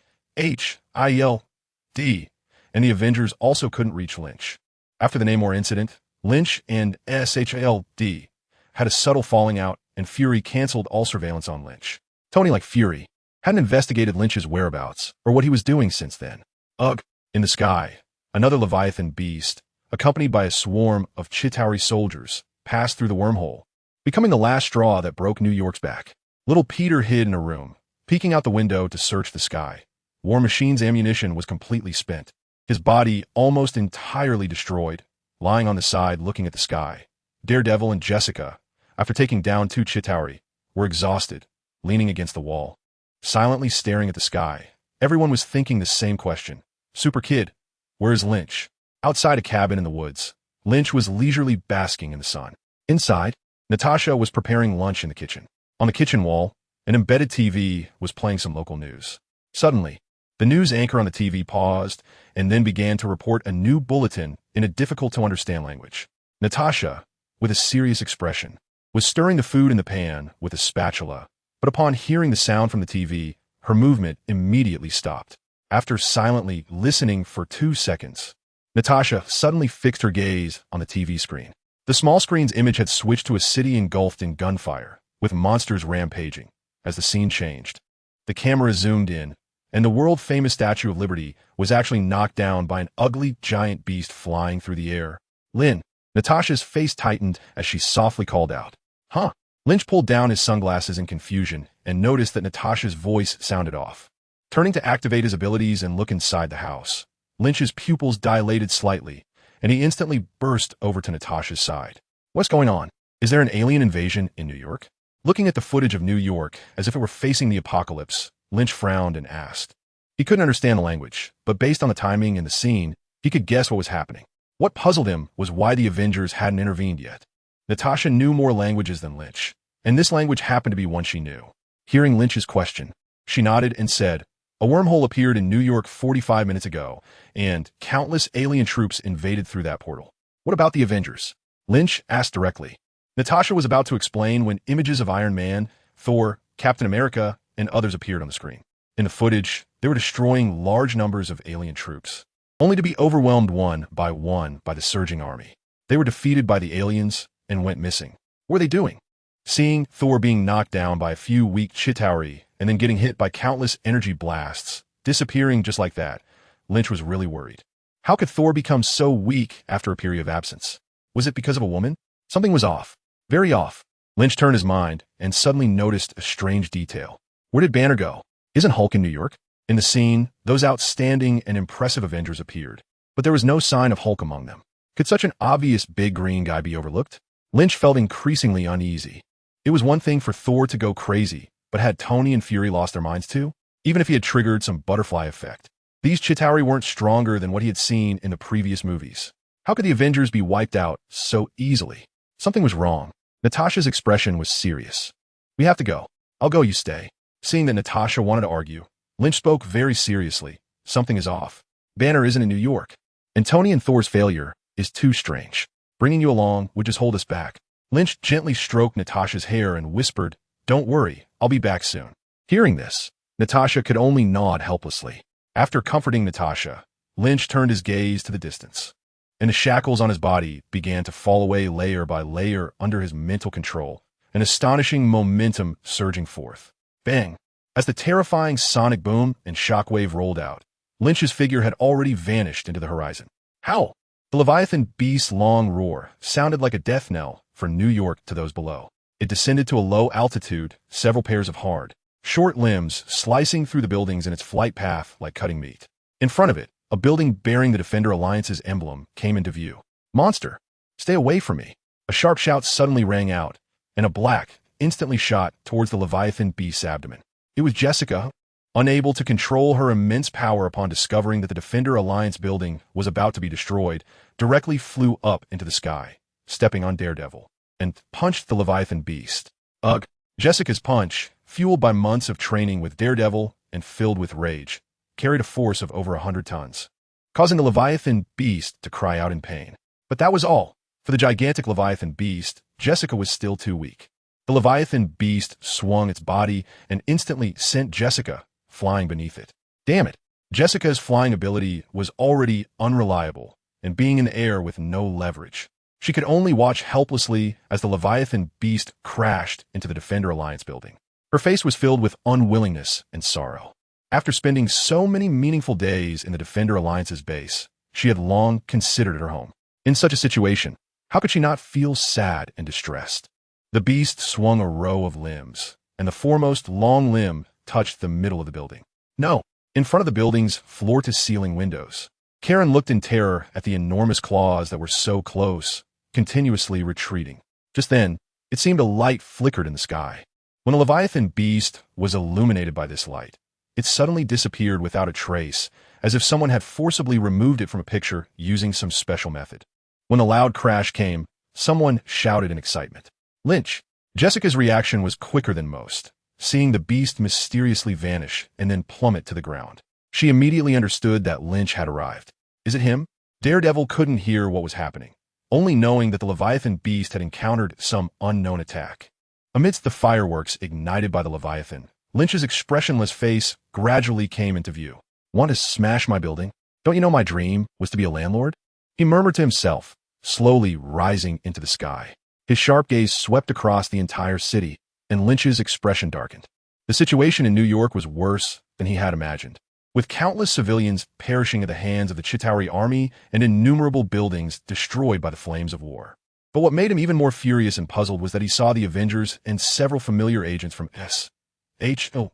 and the Avengers also couldn't reach Lynch. After the Namor incident, Lynch and S.H.I.L.D. had a subtle falling out and Fury canceled all surveillance on Lynch. Tony, like Fury, hadn't investigated Lynch's whereabouts or what he was doing since then. Ugh. In the sky, another Leviathan beast, accompanied by a swarm of Chitauri soldiers, passed through the wormhole, becoming the last straw that broke New York's back. Little Peter hid in a room, peeking out the window to search the sky. War Machine's ammunition was completely spent, his body almost entirely destroyed, lying on the side looking at the sky. Daredevil and Jessica, after taking down 2 Chitauri, were exhausted, leaning against the wall, silently staring at the sky. Everyone was thinking the same question. Super Kid, where's Lynch? Outside a cabin in the woods, Lynch was leisurely basking in the sun. Inside, Natasha was preparing lunch in the kitchen. On the kitchen wall, an embedded TV was playing some local news. Suddenly, the news anchor on the TV paused and then began to report a new bulletin in a difficult-to-understand language. Natasha, with a serious expression, was stirring the food in the pan with a spatula, but upon hearing the sound from the TV, her movement immediately stopped. After silently listening for 2 seconds, Natasha suddenly fixed her gaze on the TV screen. The small screen's image had switched to a city engulfed in gunfire, with monsters rampaging. As the scene changed, the camera zoomed in, and the world-famous Statue of Liberty was actually knocked down by an ugly giant beast flying through the air. Lynn. Natasha's face tightened as she softly called out. Huh? Lynch pulled down his sunglasses in confusion and noticed that Natasha's voice sounded off. Turning to activate his abilities and look inside the house, Lynch's pupils dilated slightly, and he instantly burst over to Natasha's side. What's going on? Is there an alien invasion in New York? Looking at the footage of New York as if it were facing the apocalypse, Lynch frowned and asked. He couldn't understand the language, but based on the timing and the scene, he could guess what was happening. What puzzled him was why the Avengers hadn't intervened yet. Natasha knew more languages than Lynch, and this language happened to be one she knew. Hearing Lynch's question, she nodded and said, a wormhole appeared in New York 45 minutes ago, and countless alien troops invaded through that portal. What about the Avengers? Lynch asked directly. Natasha was about to explain when images of Iron Man, Thor, Captain America, and others appeared on the screen. In the footage, they were destroying large numbers of alien troops, only to be overwhelmed one by the surging army. They were defeated by the aliens and went missing. What were they doing? Seeing Thor being knocked down by a few weak Chitauri and then getting hit by countless energy blasts, disappearing just like that, Lynch was really worried. How could Thor become so weak after a period of absence? Was it because of a woman? Something was off. Very off. Lynch turned his mind and suddenly noticed a strange detail. Where did Banner go? Isn't Hulk in New York? In the scene, those outstanding and impressive Avengers appeared, but there was no sign of Hulk among them. Could such an obvious big green guy be overlooked? Lynch felt increasingly uneasy. It was one thing for Thor to go crazy, but had Tony and Fury lost their minds too? Even if he had triggered some butterfly effect. These Chitauri weren't stronger than what he had seen in the previous movies. How could the Avengers be wiped out so easily? Something was wrong. Natasha's expression was serious. We have to go. I'll go, you stay. Seeing that Natasha wanted to argue, Lynch spoke very seriously. Something is off. Banner isn't in New York. And Tony and Thor's failure is too strange. Bringing you along would just hold us back. Lynch gently stroked Natasha's hair and whispered, don't worry, I'll be back soon. Hearing this, Natasha could only nod helplessly. After comforting Natasha, Lynch turned his gaze to the distance, and the shackles on his body began to fall away layer by layer under his mental control, an astonishing momentum surging forth. Bang! As the terrifying sonic boom and shockwave rolled out, Lynch's figure had already vanished into the horizon. Howl! The Leviathan beast's long roar sounded like a death knell for New York to those below. It descended to a low altitude, several pairs of hard, short limbs slicing through the buildings in its flight path like cutting meat. In front of it, a building bearing the Defender Alliance's emblem came into view. Monster! Stay away from me! A sharp shout suddenly rang out, and a black instantly shot towards the Leviathan beast's abdomen. It was Jessica. Unable to control her immense power upon discovering that the Defender Alliance building was about to be destroyed, directly flew up into the sky, stepping on Daredevil, and punched the Leviathan beast. Ugh! Jessica's punch, fueled by months of training with Daredevil and filled with rage, carried a force of over 100 tons, causing the Leviathan beast to cry out in pain. But that was all. For the gigantic Leviathan beast, Jessica was still too weak. The Leviathan beast swung its body and instantly sent Jessica flying beneath it. Damn it! Jessica's flying ability was already unreliable, and being in the air with no leverage, she could only watch helplessly as the Leviathan beast crashed into the Defender Alliance building. Her face was filled with unwillingness and sorrow. After spending so many meaningful days in the Defender Alliance's base, she had long considered it her home. In such a situation, how could she not feel sad and distressed? The beast swung a row of limbs, and the foremost long limb touched the middle of the building. No, in front of the building's floor-to-ceiling windows. Karen looked in terror at the enormous claws that were so close, continuously retreating. Just then, it seemed a light flickered in the sky. When the Leviathan beast was illuminated by this light, it suddenly disappeared without a trace, as if someone had forcibly removed it from a picture using some special method. When the loud crash came, someone shouted in excitement. Lynch! Jessica's reaction was quicker than most, seeing the beast mysteriously vanish and then plummet to the ground. She immediately understood that Lynch had arrived. Is it him? Daredevil couldn't hear what was happening, only knowing that the Leviathan beast had encountered some unknown attack. Amidst the fireworks ignited by the Leviathan, Lynch's expressionless face gradually came into view. Want to smash my building? Don't you know my dream was to be a landlord? He murmured to himself, slowly rising into the sky. His sharp gaze swept across the entire city, and Lynch's expression darkened. The situation in New York was worse than he had imagined, with countless civilians perishing at the hands of the Chitauri army and innumerable buildings destroyed by the flames of war. But what made him even more furious and puzzled was that he saw the Avengers and several familiar agents from S.H.O.V.,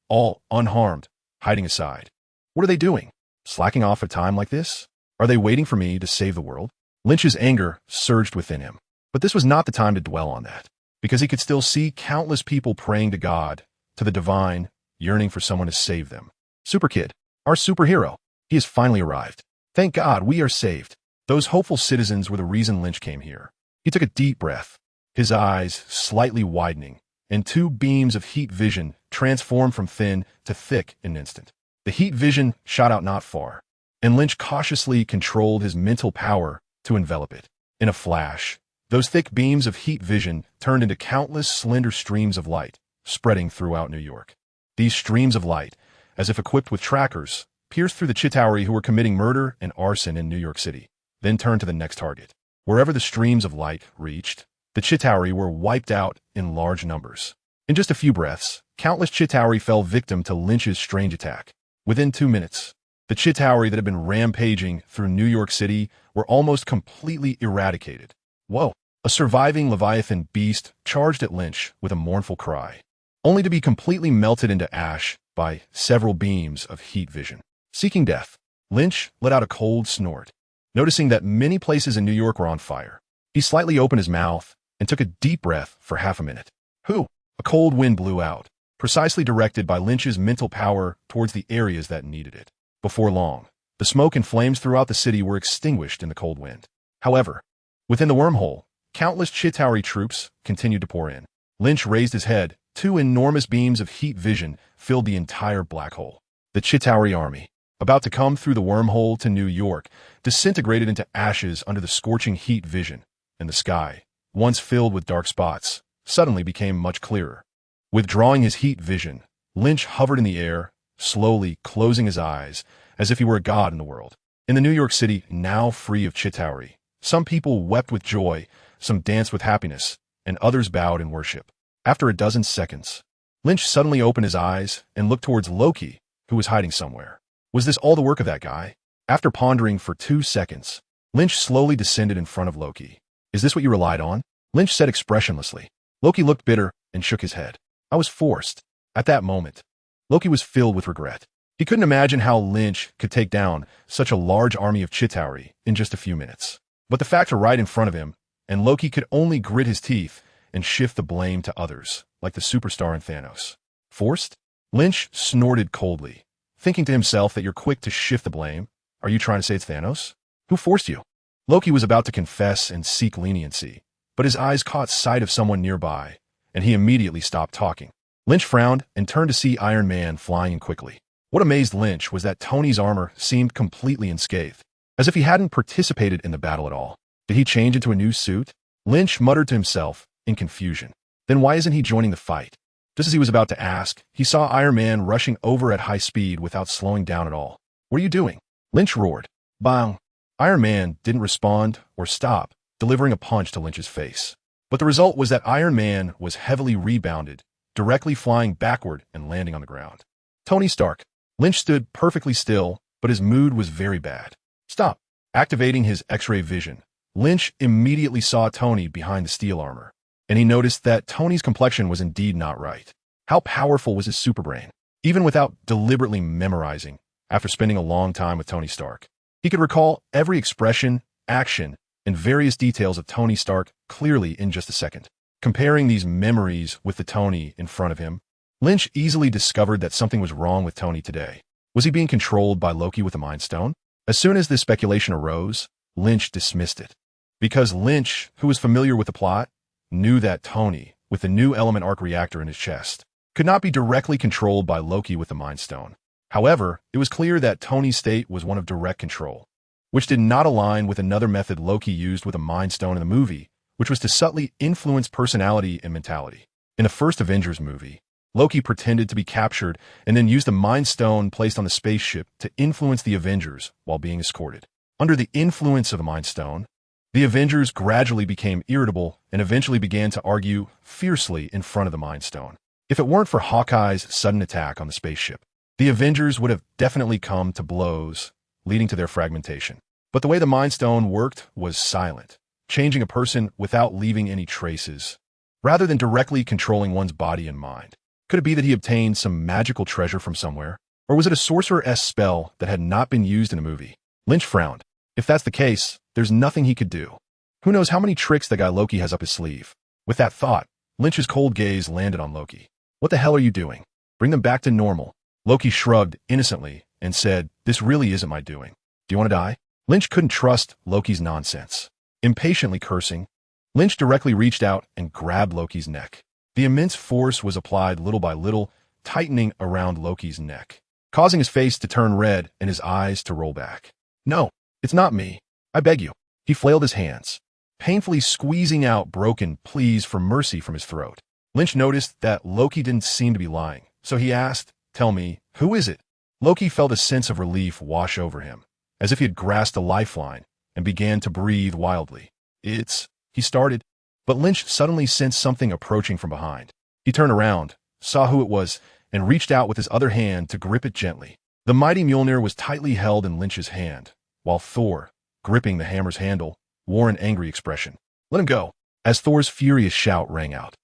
all unharmed, hiding aside. What are they doing? Slacking off at a time like this? Are they waiting for me to save the world? Lynch's anger surged within him. But this was not the time to dwell on that, because he could still see countless people praying to God, to the divine, yearning for someone to save them. Super Kid, our superhero, he has finally arrived. Thank God we are saved. Those hopeful citizens were the reason Lynch came here. He took a deep breath, his eyes slightly widening, and two beams of heat vision transformed from thin to thick in an instant. The heat vision shot out not far, and Lynch cautiously controlled his mental power to envelop it. In a flash, those thick beams of heat vision turned into countless slender streams of light, spreading throughout New York. These streams of light, as if equipped with trackers, pierced through the Chitauri who were committing murder and arson in New York City, then turned to the next target. Wherever the streams of light reached, the Chitauri were wiped out in large numbers. In just a few breaths, countless Chitauri fell victim to Lynch's strange attack. Within 2 minutes, the Chitauri that had been rampaging through New York City were almost completely eradicated. Whoa! A surviving Leviathan beast charged at Lynch with a mournful cry, only to be completely melted into ash by several beams of heat vision. Seeking death, Lynch let out a cold snort, noticing that many places in New York were on fire. He slightly opened his mouth and took a deep breath for half a minute. A cold wind blew out, precisely directed by Lynch's mental power towards the areas that needed it. Before long, the smoke and flames throughout the city were extinguished in the cold wind. However, within the wormhole, countless Chitauri troops continued to pour in. Lynch raised his head. Two enormous beams of heat vision filled the entire black hole. The Chitauri army, about to come through the wormhole to New York, disintegrated into ashes under the scorching heat vision, and the sky, once filled with dark spots, suddenly became much clearer. Withdrawing his heat vision, Lynch hovered in the air, slowly closing his eyes, as if he were a god in the world. In the New York City, now free of Chitauri, some people wept with joy, some danced with happiness, and others bowed in worship. After a dozen seconds, Lynch suddenly opened his eyes and looked towards Loki, who was hiding somewhere. Was this all the work of that guy? After pondering for 2 seconds, Lynch slowly descended in front of Loki. Is this what you relied on? Lynch said expressionlessly. Loki looked bitter and shook his head. I was forced. At that moment, Loki was filled with regret. He couldn't imagine how Lynch could take down such a large army of Chitauri in just a few minutes. But the facts were right in front of him, and Loki could only grit his teeth and shift the blame to others, like the superstar in Thanos. Forced? Lynch snorted coldly, thinking to himself that you're quick to shift the blame. Are you trying to say it's Thanos? Who forced you? Loki was about to confess and seek leniency, but his eyes caught sight of someone nearby, and he immediately stopped talking. Lynch frowned and turned to see Iron Man flying in quickly. What amazed Lynch was that Tony's armor seemed completely unscathed, as if he hadn't participated in the battle at all. Did he change into a new suit? Lynch muttered to himself in confusion. Then why isn't he joining the fight? Just as he was about to ask, he saw Iron Man rushing over at high speed without slowing down at all. What are you doing? Lynch roared. Bang! Iron Man didn't respond or stop, delivering a punch to Lynch's face. But the result was that Iron Man was heavily rebounded, directly flying backward and landing on the ground. Tony Stark. Lynch stood perfectly still, but his mood was very bad. Stop! Activating his X-ray vision, Lynch immediately saw Tony behind the steel armor, and he noticed that Tony's complexion was indeed not right. How powerful was his superbrain? Even without deliberately memorizing, after spending a long time with Tony Stark, he could recall every expression, action, and various details of Tony Stark clearly in just a second. Comparing these memories with the Tony in front of him, Lynch easily discovered that something was wrong with Tony today. Was he being controlled by Loki with the Mind Stone? As soon as this speculation arose, Lynch dismissed it. Because Lynch, who was familiar with the plot, knew that Tony, with the new element arc reactor in his chest, could not be directly controlled by Loki with the Mind Stone. However, it was clear that Tony's state was one of direct control, which did not align with another method Loki used with a Mind Stone in the movie, which was to subtly influence personality and mentality. In the first Avengers movie, Loki pretended to be captured and then used the Mind Stone placed on the spaceship to influence the Avengers while being escorted. Under the influence of the Mind Stone, the Avengers gradually became irritable and eventually began to argue fiercely in front of the Mind Stone. If it weren't for Hawkeye's sudden attack on the spaceship, the Avengers would have definitely come to blows, leading to their fragmentation. But the way the Mind Stone worked was silent, changing a person without leaving any traces, rather than directly controlling one's body and mind. Could it be that he obtained some magical treasure from somewhere? Or was it a sorcerer's spell that had not been used in a movie? Lynch frowned. If that's the case, there's nothing he could do. Who knows how many tricks that guy Loki has up his sleeve? With that thought, Lynch's cold gaze landed on Loki. What the hell are you doing? Bring them back to normal. Loki shrugged innocently and said, this really isn't my doing. Do you want to die? Lynch couldn't trust Loki's nonsense. Impatiently cursing, Lynch directly reached out and grabbed Loki's neck. The immense force was applied little by little, tightening around Loki's neck, causing his face to turn red and his eyes to roll back. No, it's not me. I beg you. He flailed his hands, painfully squeezing out broken pleas for mercy from his throat. Lynch noticed that Loki didn't seem to be lying, so he asked, tell me, who is it? Loki felt a sense of relief wash over him, as if he had grasped a lifeline, and began to breathe wildly. He started, but Lynch suddenly sensed something approaching from behind. He turned around, saw who it was, and reached out with his other hand to grip it gently. The mighty Mjolnir was tightly held in Lynch's hand, while Thor, gripping the hammer's handle, wore an angry expression. Let him go, as Thor's furious shout rang out.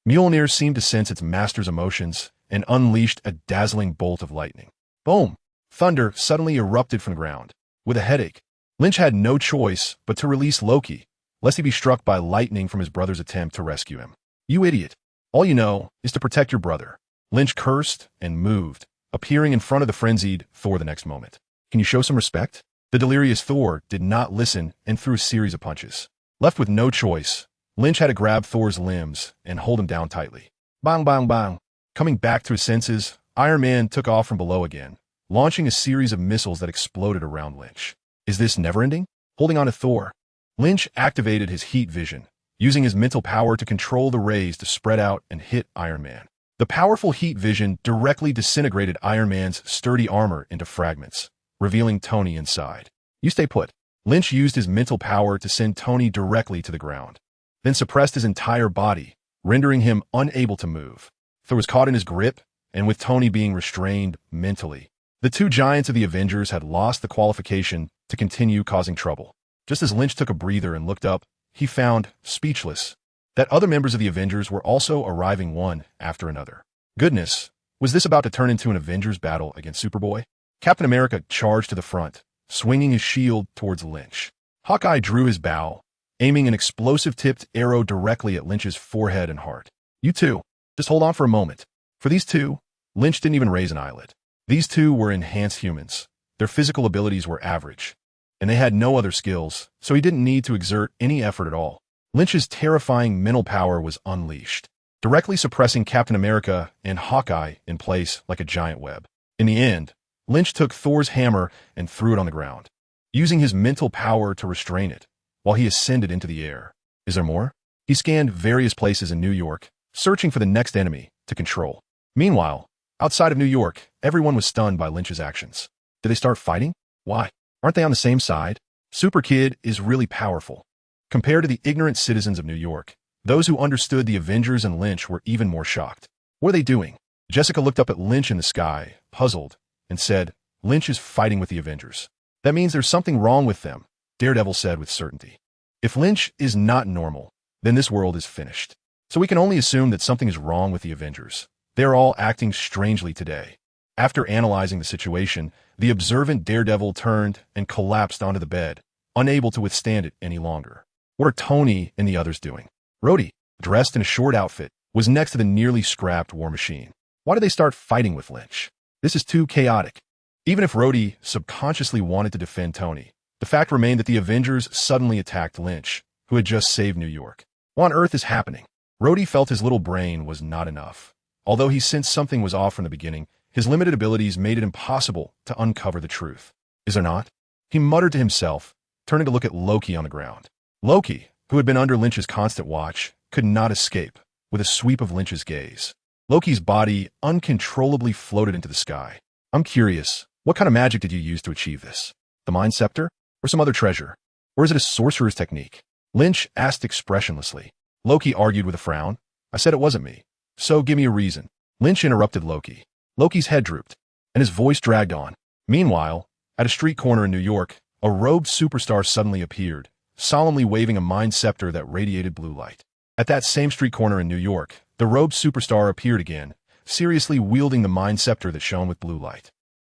Mjolnir seemed to sense its master's emotions and unleashed a dazzling bolt of lightning. Boom! Thunder suddenly erupted from the ground. With a headache, Lynch had no choice but to release Loki, lest he be struck by lightning from his brother's attempt to rescue him. You idiot! All you know is to protect your brother. Lynch cursed and moved, appearing in front of the frenzied Thor the next moment. Can you show some respect? The delirious Thor did not listen and threw a series of punches. Left with no choice, Lynch had to grab Thor's limbs and hold him down tightly. Bang, bang, bang. Coming back to his senses, Iron Man took off from below again, launching a series of missiles that exploded around Lynch. Is this never-ending? Holding on to Thor, Lynch activated his heat vision, using his mental power to control the rays to spread out and hit Iron Man. The powerful heat vision directly disintegrated Iron Man's sturdy armor into fragments, revealing Tony inside. You stay put. Lynch used his mental power to send Tony directly to the ground, then suppressed his entire body, rendering him unable to move. Thor was caught in his grip, and with Tony being restrained mentally, the two giants of the Avengers had lost the qualification to continue causing trouble. Just as Lynch took a breather and looked up, he found, speechless, that other members of the Avengers were also arriving one after another. Goodness, was this about to turn into an Avengers battle against Superboy? Captain America charged to the front, swinging his shield towards Lynch. Hawkeye drew his bow, aiming an explosive-tipped arrow directly at Lynch's forehead and heart. You two, just hold on for a moment. For these two, Lynch didn't even raise an eyelid. These two were enhanced humans. Their physical abilities were average, and they had no other skills, so he didn't need to exert any effort at all. Lynch's terrifying mental power was unleashed, directly suppressing Captain America and Hawkeye in place like a giant web. In the end, Lynch took Thor's hammer and threw it on the ground, using his mental power to restrain it, while he ascended into the air. Is there more? He scanned various places in New York, searching for the next enemy to control. Meanwhile, outside of New York, everyone was stunned by Lynch's actions. Did they start fighting? Why? Aren't they on the same side? Super Kid is really powerful. Compared to the ignorant citizens of New York, those who understood the Avengers and Lynch were even more shocked. What are they doing? Jessica looked up at Lynch in the sky, puzzled, and said, Lynch is fighting with the Avengers. That means there's something wrong with them, Daredevil said with certainty. If Lynch is not normal, then this world is finished. So we can only assume that something is wrong with the Avengers. They are all acting strangely today. After analyzing the situation, the observant Daredevil turned and collapsed onto the bed, unable to withstand it any longer. What are Tony and the others doing? Rhodey, dressed in a short outfit, was next to the nearly scrapped War Machine. Why did they start fighting with Lynch? This is too chaotic. Even if Rhodey subconsciously wanted to defend Tony, the fact remained that the Avengers suddenly attacked Lynch, who had just saved New York. What on earth is happening? Rhodey felt his little brain was not enough. Although he sensed something was off from the beginning, his limited abilities made it impossible to uncover the truth. Is there not? He muttered to himself, turning to look at Loki on the ground. Loki, who had been under Lynch's constant watch, could not escape with a sweep of Lynch's gaze. Loki's body uncontrollably floated into the sky. I'm curious, what kind of magic did you use to achieve this? The Mind Scepter? Or some other treasure? Or is it a sorcerer's technique? Lynch asked expressionlessly. Loki argued with a frown. I said it wasn't me. So give me a reason. Lynch interrupted Loki. Loki's head drooped, and his voice dragged on. Meanwhile, at a street corner in New York, a robed superstar suddenly appeared, solemnly waving a mind scepter that radiated blue light. At that same street corner in New York, the robed superstar appeared again, seriously wielding the mind scepter that shone with blue light.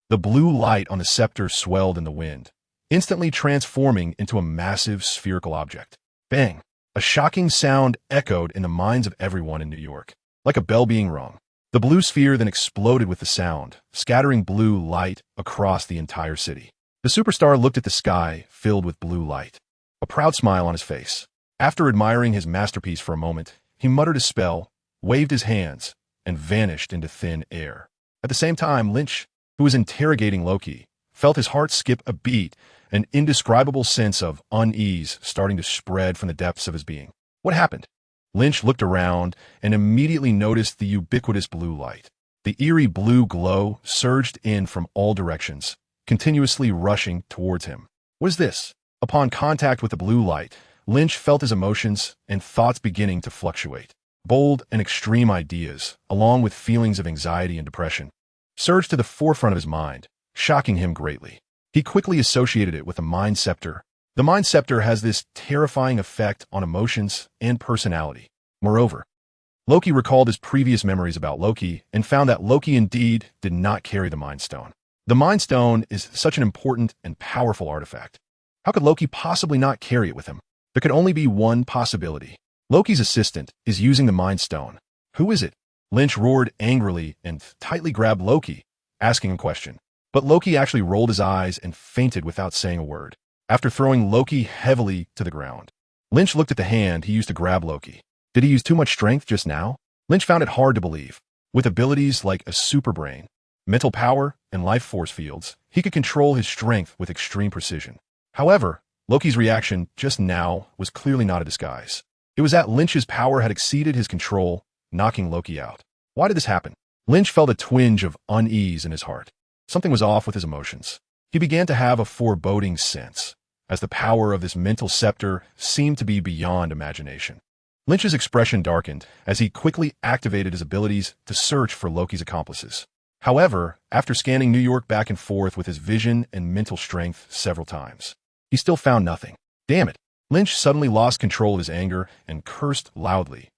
The blue light on the scepter swelled in the wind, instantly transforming into a massive spherical object. Bang! A shocking sound echoed in the minds of everyone in New York, like a bell being rung. The blue sphere then exploded with the sound, scattering blue light across the entire city. The superstar looked at the sky, filled with blue light, a proud smile on his face. After admiring his masterpiece for a moment, he muttered a spell, waved his hands, and vanished into thin air. At the same time, Lynch, who was interrogating Loki, felt his heart skip a beat, an indescribable sense of unease starting to spread from the depths of his being. What happened? Lynch looked around and immediately noticed the ubiquitous blue light. The eerie blue glow surged in from all directions, continuously rushing towards him. What is this? Upon contact with the blue light, Lynch felt his emotions and thoughts beginning to fluctuate. Bold and extreme ideas, along with feelings of anxiety and depression, surged to the forefront of his mind, shocking him greatly. He quickly associated it with the mind scepter. The mind scepter has this terrifying effect on emotions and personality. Moreover, Loki recalled his previous memories about Loki and found that Loki indeed did not carry the Mind Stone. The Mind Stone is such an important and powerful artifact. How could Loki possibly not carry it with him? There could only be one possibility. Loki's assistant is using the Mind Stone. Who is it? Lynch roared angrily and tightly grabbed Loki, asking a question. But Loki actually rolled his eyes and fainted without saying a word. After throwing Loki heavily to the ground, Lynch looked at the hand he used to grab Loki. Did he use too much strength just now? Lynch found it hard to believe. With abilities like a super brain, mental power, and life force fields, he could control his strength with extreme precision. However, Loki's reaction just now was clearly not a disguise. It was that Lynch's power had exceeded his control, knocking Loki out. Why did this happen? Lynch felt a twinge of unease in his heart. Something was off with his emotions. He began to have a foreboding sense, as the power of this mental scepter seemed to be beyond imagination. Lynch's expression darkened as he quickly activated his abilities to search for Loki's accomplices. However, after scanning New York back and forth with his vision and mental strength several times, he still found nothing. Damn it! Lynch suddenly lost control of his anger and cursed loudly.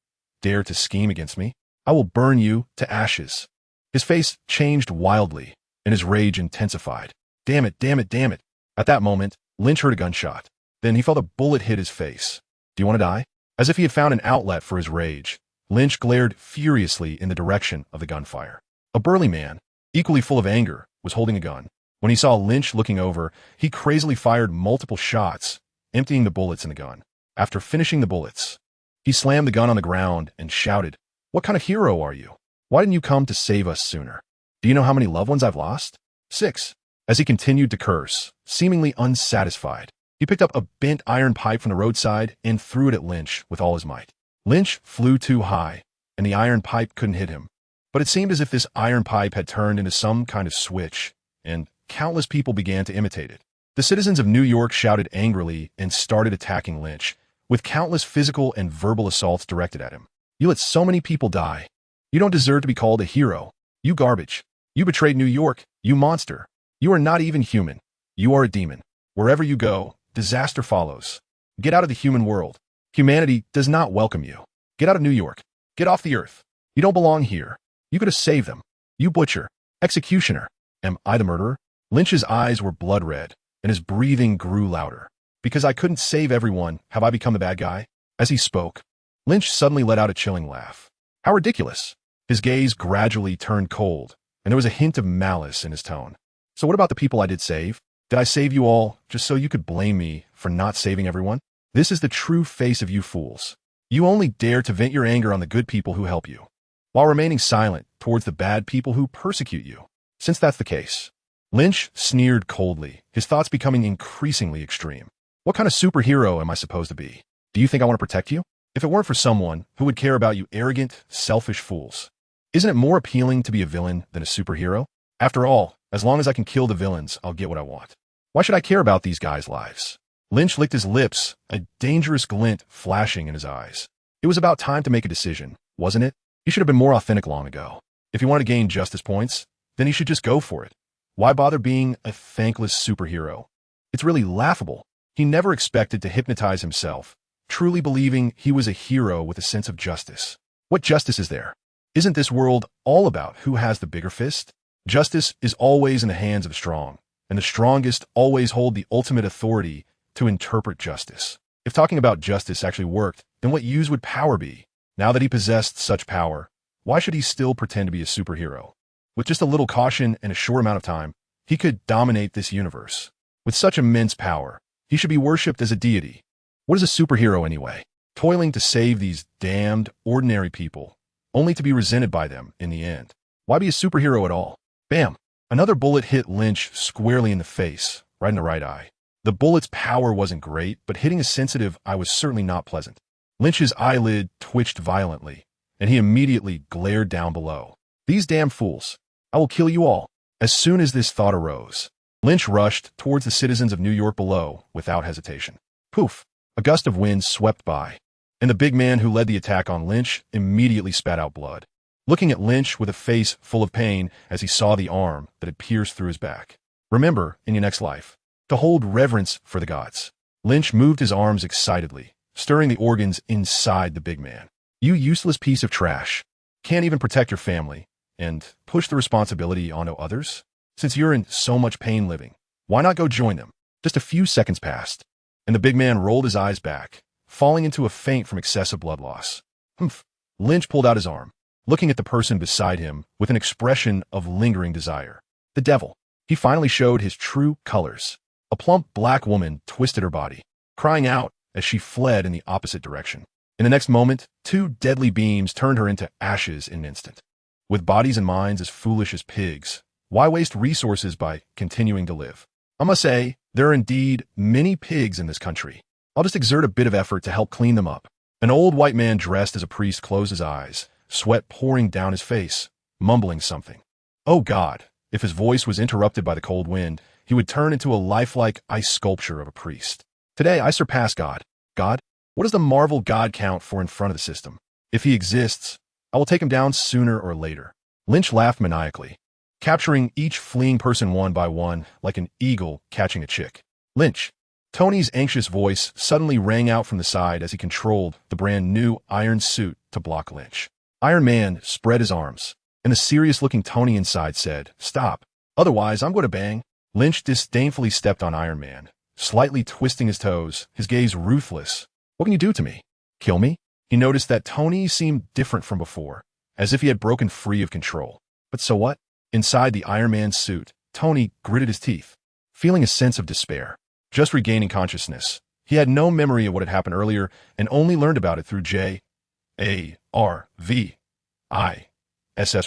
Dare to scheme against me? I will burn you to ashes. His face changed wildly, and his rage intensified. Damn it, damn it, damn it. At that moment, Lynch heard a gunshot. Then he felt a bullet hit his face. Do you want to die? As if he had found an outlet for his rage, Lynch glared furiously in the direction of the gunfire. A burly man, equally full of anger, was holding a gun. When he saw Lynch looking over, he crazily fired multiple shots, emptying the bullets in the gun. After finishing the bullets, he slammed the gun on the ground and shouted, "What kind of hero are you? Why didn't you come to save us sooner? Do you know how many loved ones I've lost? 6. As he continued to curse, seemingly unsatisfied, he picked up a bent iron pipe from the roadside and threw it at Lynch with all his might. Lynch flew too high, and the iron pipe couldn't hit him. But it seemed as if this iron pipe had turned into some kind of switch, and countless people began to imitate it. The citizens of New York shouted angrily and started attacking Lynch, with countless physical and verbal assaults directed at him. You let so many people die. You don't deserve to be called a hero. You garbage. You betrayed New York. You monster. You are not even human. You are a demon. Wherever you go, disaster follows. Get out of the human world. Humanity does not welcome you. Get out of New York. Get off the earth. You don't belong here. You could have saved them. You butcher. Executioner. Am I the murderer? Lynch's eyes were blood red, and his breathing grew louder. Because I couldn't save everyone, have I become the bad guy? As he spoke, Lynch suddenly let out a chilling laugh. How ridiculous. His gaze gradually turned cold, and there was a hint of malice in his tone. So what about the people I did save? Did I save you all just so you could blame me for not saving everyone? This is the true face of you fools. You only dare to vent your anger on the good people who help you, while remaining silent towards the bad people who persecute you. Since that's the case, Lynch sneered coldly, his thoughts becoming increasingly extreme. What kind of superhero am I supposed to be? Do you think I want to protect you? If it weren't for someone who would care about you arrogant, selfish fools, isn't it more appealing to be a villain than a superhero? After all, as long as I can kill the villains, I'll get what I want. Why should I care about these guys' lives? Lynch licked his lips, a dangerous glint flashing in his eyes. It was about time to make a decision, wasn't it? He should have been more authentic long ago. If he wanted to gain justice points, then he should just go for it. Why bother being a thankless superhero? It's really laughable. He never expected to hypnotize himself, truly believing he was a hero with a sense of justice. What justice is there? Isn't this world all about who has the bigger fist? Justice is always in the hands of the strong, and the strongest always hold the ultimate authority to interpret justice. If talking about justice actually worked, then what use would power be? Now that he possessed such power, why should he still pretend to be a superhero? With just a little caution and a short amount of time, he could dominate this universe. With such immense power, he should be worshipped as a deity. What is a superhero anyway? Toiling to save these damned, ordinary people, only to be resented by them in the end. Why be a superhero at all? Bam! Another bullet hit Lynch squarely in the face, right in the right eye. The bullet's power wasn't great, but hitting a sensitive eye was certainly not pleasant. Lynch's eyelid twitched violently, and he immediately glared down below. These damn fools. I will kill you all. As soon as this thought arose, Lynch rushed towards the citizens of New York below without hesitation. Poof! A gust of wind swept by, and the big man who led the attack on Lynch immediately spat out blood, looking at Lynch with a face full of pain as he saw the arm that had pierced through his back. Remember, in your next life, to hold reverence for the gods. Lynch moved his arms excitedly, stirring the organs inside the big man. You useless piece of trash. Can't even protect your family, and push the responsibility onto others? Since you're in so much pain living, why not go join them? Just a few seconds passed, and the big man rolled his eyes back, falling into a faint from excessive blood loss. Humph. Lynch pulled out his arm, looking at the person beside him with an expression of lingering desire. The devil. He finally showed his true colors. A plump black woman twisted her body, crying out as she fled in the opposite direction. In the next moment, two deadly beams turned her into ashes in an instant. With bodies and minds as foolish as pigs, why waste resources by continuing to live? I must say, there are indeed many pigs in this country. I'll just exert a bit of effort to help clean them up. An old white man dressed as a priest closed his eyes, sweat pouring down his face, mumbling something. Oh God, if his voice was interrupted by the cold wind, he would turn into a lifelike ice sculpture of a priest. Today I surpass God. God? What does the Marvel God count for in front of the system? If he exists, I will take him down sooner or later. Lynch laughed maniacally, capturing each fleeing person one by one like an eagle catching a chick. Lynch. Tony's anxious voice suddenly rang out from the side as he controlled the brand new iron suit to block Lynch. Iron Man spread his arms, and the serious-looking Tony inside said, "Stop. Otherwise, I'm going to bang." Lynch disdainfully stepped on Iron Man, slightly twisting his toes, his gaze ruthless. What can you do to me? Kill me? He noticed that Tony seemed different from before, as if he had broken free of control. But so what? Inside the Iron Man suit, Tony gritted his teeth, feeling a sense of despair. Just regaining consciousness, he had no memory of what had happened earlier and only learned about it through J.A.R.V.I.S.S.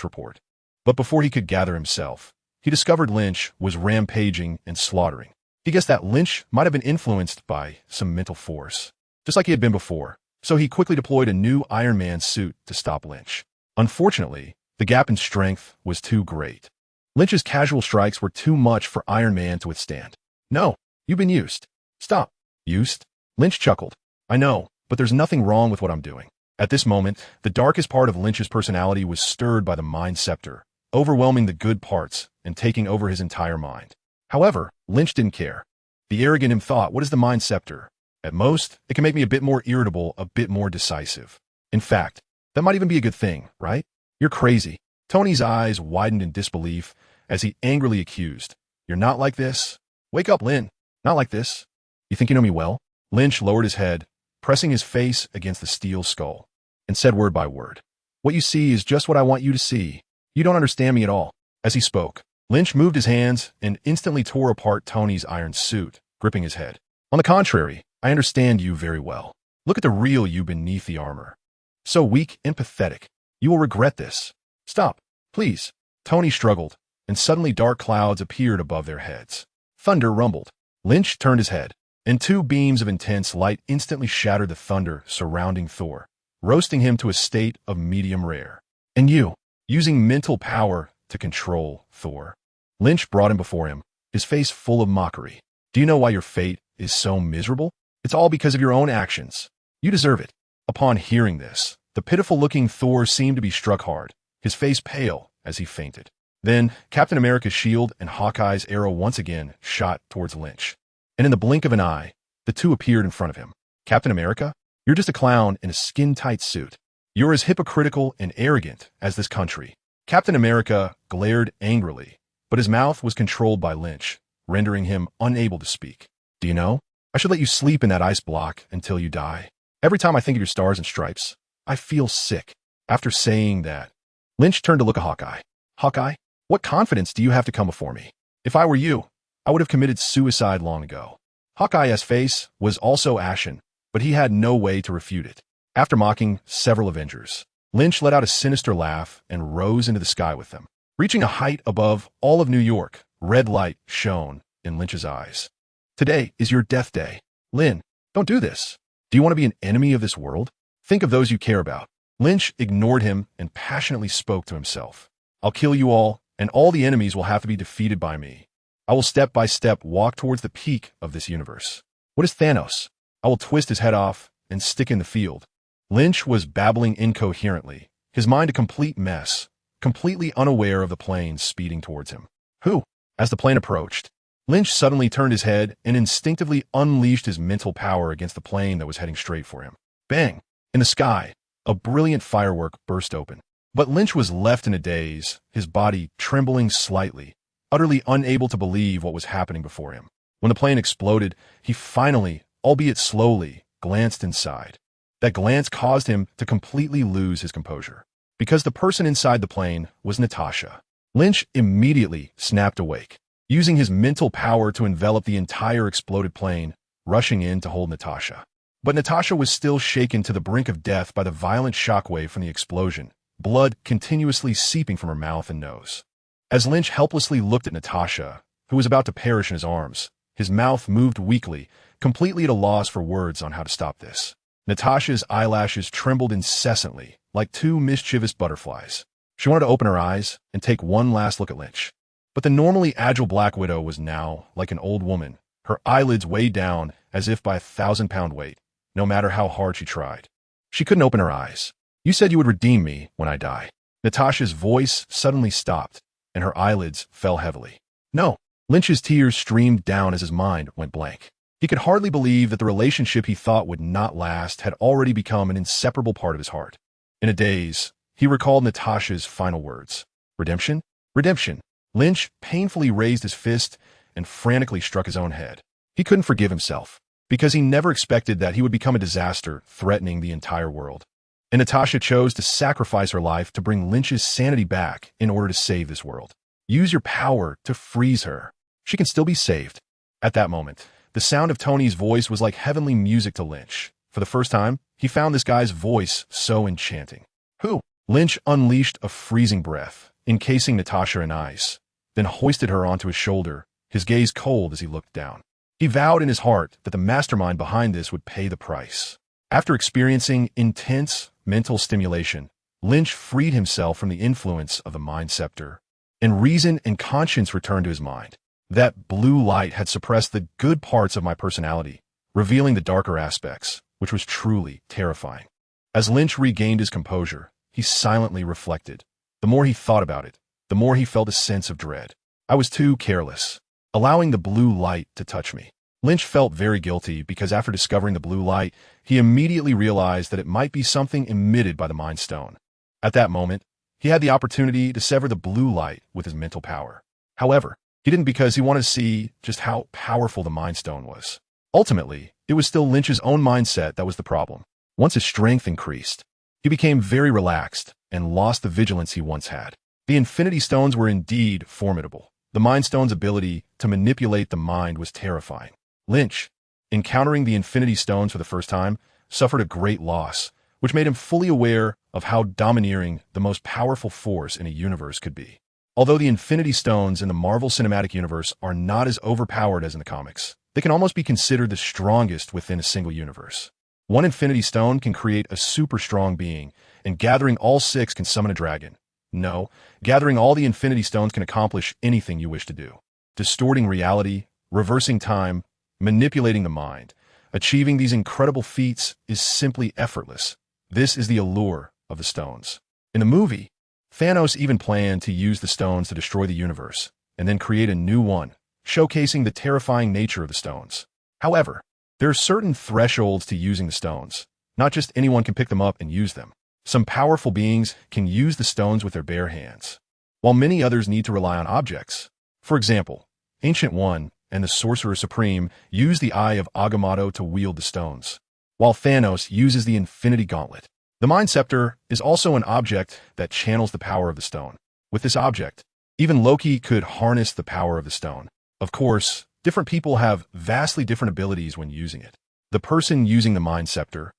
report. But before he could gather himself, he discovered Lynch was rampaging and slaughtering. He guessed that Lynch might have been influenced by some mental force, just like he had been before, so he quickly deployed a new Iron Man suit to stop Lynch. Unfortunately, the gap in strength was too great. Lynch's casual strikes were too much for Iron Man to withstand. No, you've been used. Stop. Used? Lynch chuckled. I know, but there's nothing wrong with what I'm doing. At this moment, the darkest part of Lynch's personality was stirred by the Mind Scepter, overwhelming the good parts and taking over his entire mind. However, Lynch didn't care. The arrogant him thought, what is the Mind Scepter? At most, it can make me a bit more irritable, a bit more decisive. In fact, that might even be a good thing, right? You're crazy. Tony's eyes widened in disbelief as he angrily accused. You're not like this? Wake up, Lynn. Not like this. You think you know me well? Lynch lowered his head, pressing his face against the steel skull, and said word by word. What you see is just what I want you to see. You don't understand me at all. As he spoke, Lynch moved his hands and instantly tore apart Tony's iron suit, gripping his head. On the contrary, I understand you very well. Look at the real you beneath the armor. So weak and pathetic. You will regret this. Stop, please. Tony struggled, and suddenly dark clouds appeared above their heads. Thunder rumbled. Lynch turned his head, and two beams of intense light instantly shattered the thunder surrounding Thor, roasting him to a state of medium rare. And you, using mental power to control Thor. Lynch brought him before him, his face full of mockery. Do you know why your fate is so miserable? It's all because of your own actions. You deserve it. Upon hearing this, the pitiful-looking Thor seemed to be struck hard, his face pale as he fainted. Then, Captain America's shield and Hawkeye's arrow once again shot towards Lynch. And in the blink of an eye, the two appeared in front of him. Captain America? You're just a clown in a skin-tight suit. You're as hypocritical and arrogant as this country. Captain America glared angrily, but his mouth was controlled by Lynch, rendering him unable to speak. Do you know? I should let you sleep in that ice block until you die. Every time I think of your stars and stripes, I feel sick. After saying that, Lynch turned to look at Hawkeye. Hawkeye, what confidence do you have to come before me? If I were you, I would have committed suicide long ago. Hawkeye's face was also ashen, but he had no way to refute it. After mocking several Avengers, Lynch let out a sinister laugh and rose into the sky with them. Reaching a height above all of New York, red light shone in Lynch's eyes. Today is your death day. Lynn, don't do this. Do you want to be an enemy of this world? Think of those you care about. Lynch ignored him and passionately spoke to himself. I'll kill you all, and all the enemies will have to be defeated by me. I will step by step walk towards the peak of this universe. What is Thanos? I will twist his head off and stick in the field. Lynch was babbling incoherently, his mind a complete mess, completely unaware of the plane speeding towards him. Who? As the plane approached, Lynch suddenly turned his head and instinctively unleashed his mental power against the plane that was heading straight for him. Bang! In the sky, a brilliant firework burst open. But Lynch was left in a daze, his body trembling slightly, utterly unable to believe what was happening before him. When the plane exploded, he finally, albeit slowly, glanced inside. That glance caused him to completely lose his composure. Because the person inside the plane was Natasha. Lynch immediately snapped awake, using his mental power to envelop the entire exploded plane, rushing in to hold Natasha. But Natasha was still shaken to the brink of death by the violent shockwave from the explosion, blood continuously seeping from her mouth and nose. As Lynch helplessly looked at Natasha, who was about to perish in his arms, his mouth moved weakly, completely at a loss for words on how to stop this. Natasha's eyelashes trembled incessantly, like two mischievous butterflies. She wanted to open her eyes and take one last look at Lynch. But the normally agile Black Widow was now like an old woman, her eyelids weighed down as if by a 1,000-pound weight, no matter how hard she tried. She couldn't open her eyes. You said you would redeem me when I die. Natasha's voice suddenly stopped, and her eyelids fell heavily. No. Lynch's tears streamed down as his mind went blank. He could hardly believe that the relationship he thought would not last had already become an inseparable part of his heart. In a daze, he recalled Natasha's final words. Redemption? Redemption. Lynch painfully raised his fist and frantically struck his own head. He couldn't forgive himself, because he never expected that he would become a disaster threatening the entire world. And Natasha chose to sacrifice her life to bring Lynch's sanity back in order to save this world. Use your power to freeze her. She can still be saved. At that moment, the sound of Tony's voice was like heavenly music to Lynch. For the first time, he found this guy's voice so enchanting. Who? Lynch unleashed a freezing breath, encasing Natasha in ice, then hoisted her onto his shoulder, his gaze cold as he looked down. He vowed in his heart that the mastermind behind this would pay the price. After experiencing intense mental stimulation, Lynch freed himself from the influence of the Mind Scepter, and reason and conscience returned to his mind. That blue light had suppressed the good parts of my personality, revealing the darker aspects, which was truly terrifying. As Lynch regained his composure, he silently reflected. The more he thought about it, the more he felt a sense of dread. I was too careless, allowing the blue light to touch me. Lynch felt very guilty because after discovering the blue light, he immediately realized that it might be something emitted by the Mind Stone. At that moment, he had the opportunity to sever the blue light with his mental power. However, he didn't because he wanted to see just how powerful the Mind Stone was. Ultimately, it was still Lynch's own mindset that was the problem. Once his strength increased, he became very relaxed and lost the vigilance he once had. The Infinity Stones were indeed formidable. The Mind Stone's ability to manipulate the mind was terrifying. Lynch, encountering the Infinity Stones for the first time, suffered a great loss, which made him fully aware of how domineering the most powerful force in a universe could be. Although the Infinity Stones in the Marvel Cinematic Universe are not as overpowered as in the comics, they can almost be considered the strongest within a single universe. One Infinity Stone can create a super strong being, and gathering all 6 can summon a dragon. No, gathering all the Infinity Stones can accomplish anything you wish to do. Distorting reality, reversing time, manipulating the mind. Achieving these incredible feats is simply effortless. This is the allure of the stones. In the movie, Thanos even planned to use the stones to destroy the universe, and then create a new one, showcasing the terrifying nature of the stones. However, there are certain thresholds to using the stones. Not just anyone can pick them up and use them. Some powerful beings can use the stones with their bare hands, while many others need to rely on objects. For example, Ancient One and the Sorcerer Supreme use the Eye of Agamotto to wield the stones, while Thanos uses the Infinity Gauntlet. The Mind Scepter is also an object that channels the power of the stone. With this object, even Loki could harness the power of the stone. Of course, different people have vastly different abilities when using it. The person using the Mind Scepter,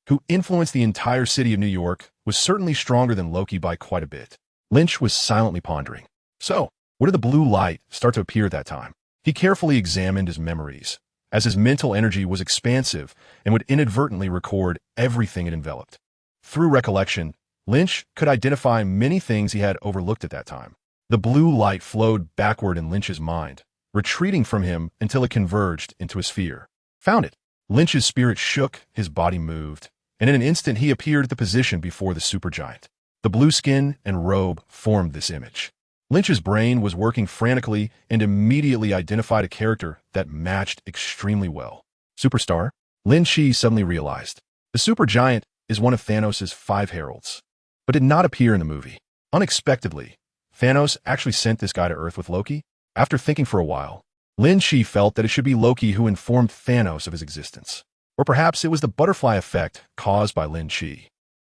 who influenced the entire city of New York, was certainly stronger than Loki by quite a bit. Lynch was silently pondering. So, where did the blue light start to appear at that time? He carefully examined his memories, as his mental energy was expansive and would inadvertently record everything it enveloped. Through recollection, Lynch could identify many things he had overlooked at that time. The blue light flowed backward in Lynch's mind, retreating from him until it converged into a sphere. Found it. Lynch's spirit shook, his body moved, and in an instant he appeared at the position before the supergiant. The blue skin and robe formed this image. Lynch's brain was working frantically and immediately identified a character that matched extremely well. Superstar? Lynch suddenly realized. The supergiant is one of Thanos' 5 heralds, but did not appear in the movie. Unexpectedly, Thanos actually sent this guy to Earth with Loki. After thinking for a while, Lynch felt that it should be Loki who informed Thanos of his existence. Or perhaps it was the butterfly effect caused by Lynch.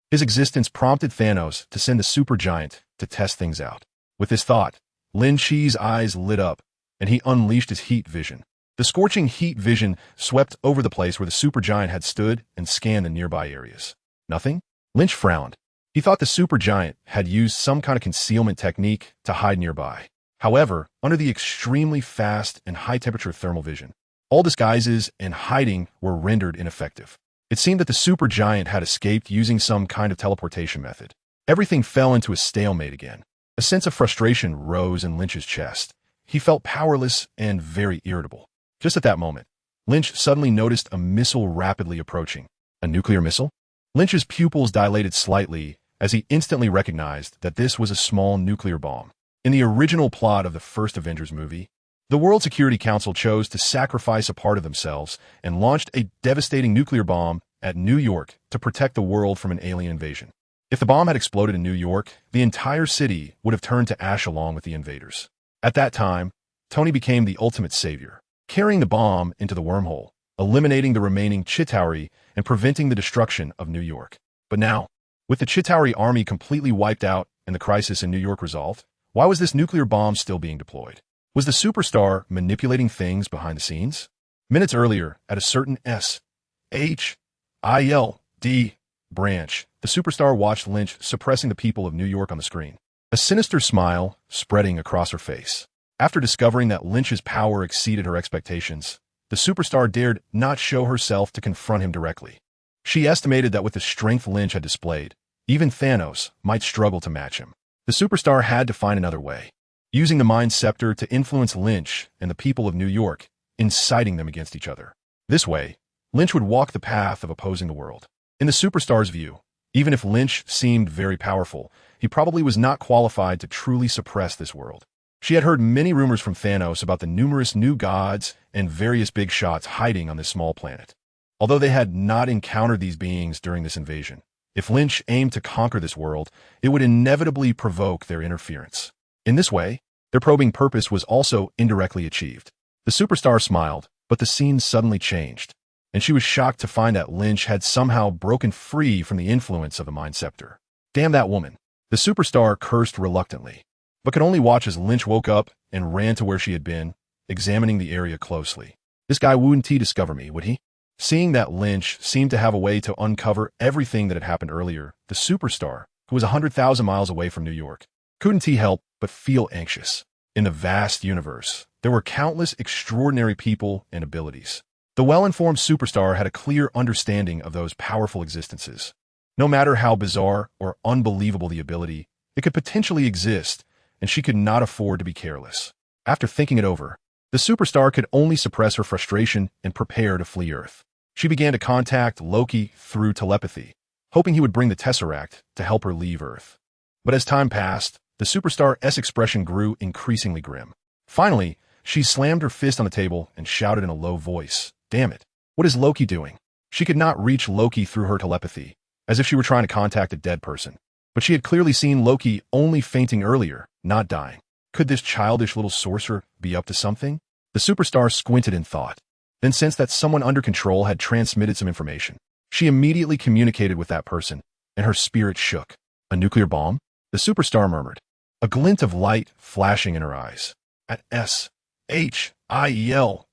His existence prompted Thanos to send the supergiant to test things out. With this thought, Lynch's eyes lit up, and he unleashed his heat vision. The scorching heat vision swept over the place where the supergiant had stood and scanned the nearby areas. Nothing? Lynch frowned. He thought the supergiant had used some kind of concealment technique to hide nearby. However, under the extremely fast and high-temperature thermal vision, all disguises and hiding were rendered ineffective. It seemed that the supergiant had escaped using some kind of teleportation method. Everything fell into a stalemate again. A sense of frustration rose in Lynch's chest. He felt powerless and very irritable. Just at that moment, Lynch suddenly noticed a missile rapidly approaching. A nuclear missile? Lynch's pupils dilated slightly as he instantly recognized that this was a small nuclear bomb. In the original plot of the first Avengers movie, the World Security Council chose to sacrifice a part of themselves and launched a devastating nuclear bomb at New York to protect the world from an alien invasion. If the bomb had exploded in New York, the entire city would have turned to ash along with the invaders. At that time, Tony became the ultimate savior, carrying the bomb into the wormhole, eliminating the remaining Chitauri and preventing the destruction of New York. But now, with the Chitauri army completely wiped out and the crisis in New York resolved, why was this nuclear bomb still being deployed? Was the superstar manipulating things behind the scenes? Minutes earlier, at a certain S.H.I.L.D. branch, the superstar watched Lynch suppressing the people of New York on the screen, a sinister smile spreading across her face. After discovering that Lynch's power exceeded her expectations, the superstar dared not show herself to confront him directly. She estimated that with the strength Lynch had displayed, even Thanos might struggle to match him. The superstar had to find another way, using the Mind Scepter to influence Lynch and the people of New York, inciting them against each other. This way, Lynch would walk the path of opposing the world. In the superstar's view, even if Lynch seemed very powerful, he probably was not qualified to truly suppress this world. She had heard many rumors from Thanos about the numerous new gods and various big shots hiding on this small planet. Although they had not encountered these beings during this invasion, if Lynch aimed to conquer this world, it would inevitably provoke their interference. In this way, their probing purpose was also indirectly achieved. The superstar smiled, but the scene suddenly changed, and she was shocked to find that Lynch had somehow broken free from the influence of the Mind Scepter. Damn that woman. The superstar cursed reluctantly, but could only watch as Lynch woke up and ran to where she had been, examining the area closely. This guy wouldn't discover me, would he? Seeing that Lynch seemed to have a way to uncover everything that had happened earlier, the superstar, who was 100,000 miles away from New York, couldn't help but feel anxious. In the vast universe, there were countless extraordinary people and abilities. The well-informed superstar had a clear understanding of those powerful existences. No matter how bizarre or unbelievable the ability, it could potentially exist, and she could not afford to be careless. After thinking it over, The superstar could only suppress her frustration and prepare to flee Earth. She began to contact Loki through telepathy, hoping he would bring the Tesseract to help her leave Earth. But as time passed, the superstar's expression grew increasingly grim. Finally, she slammed her fist on the table and shouted in a low voice, "Damn it! What is Loki doing?" She could not reach Loki through her telepathy, as if she were trying to contact a dead person. But she had clearly seen Loki only fainting earlier, not dying. Could this childish little sorcerer be up to something? The superstar squinted in thought, then sensed that someone under control had transmitted some information. She immediately communicated with that person, and her spirit shook. A nuclear bomb? The superstar murmured, a glint of light flashing in her eyes. At SHIELD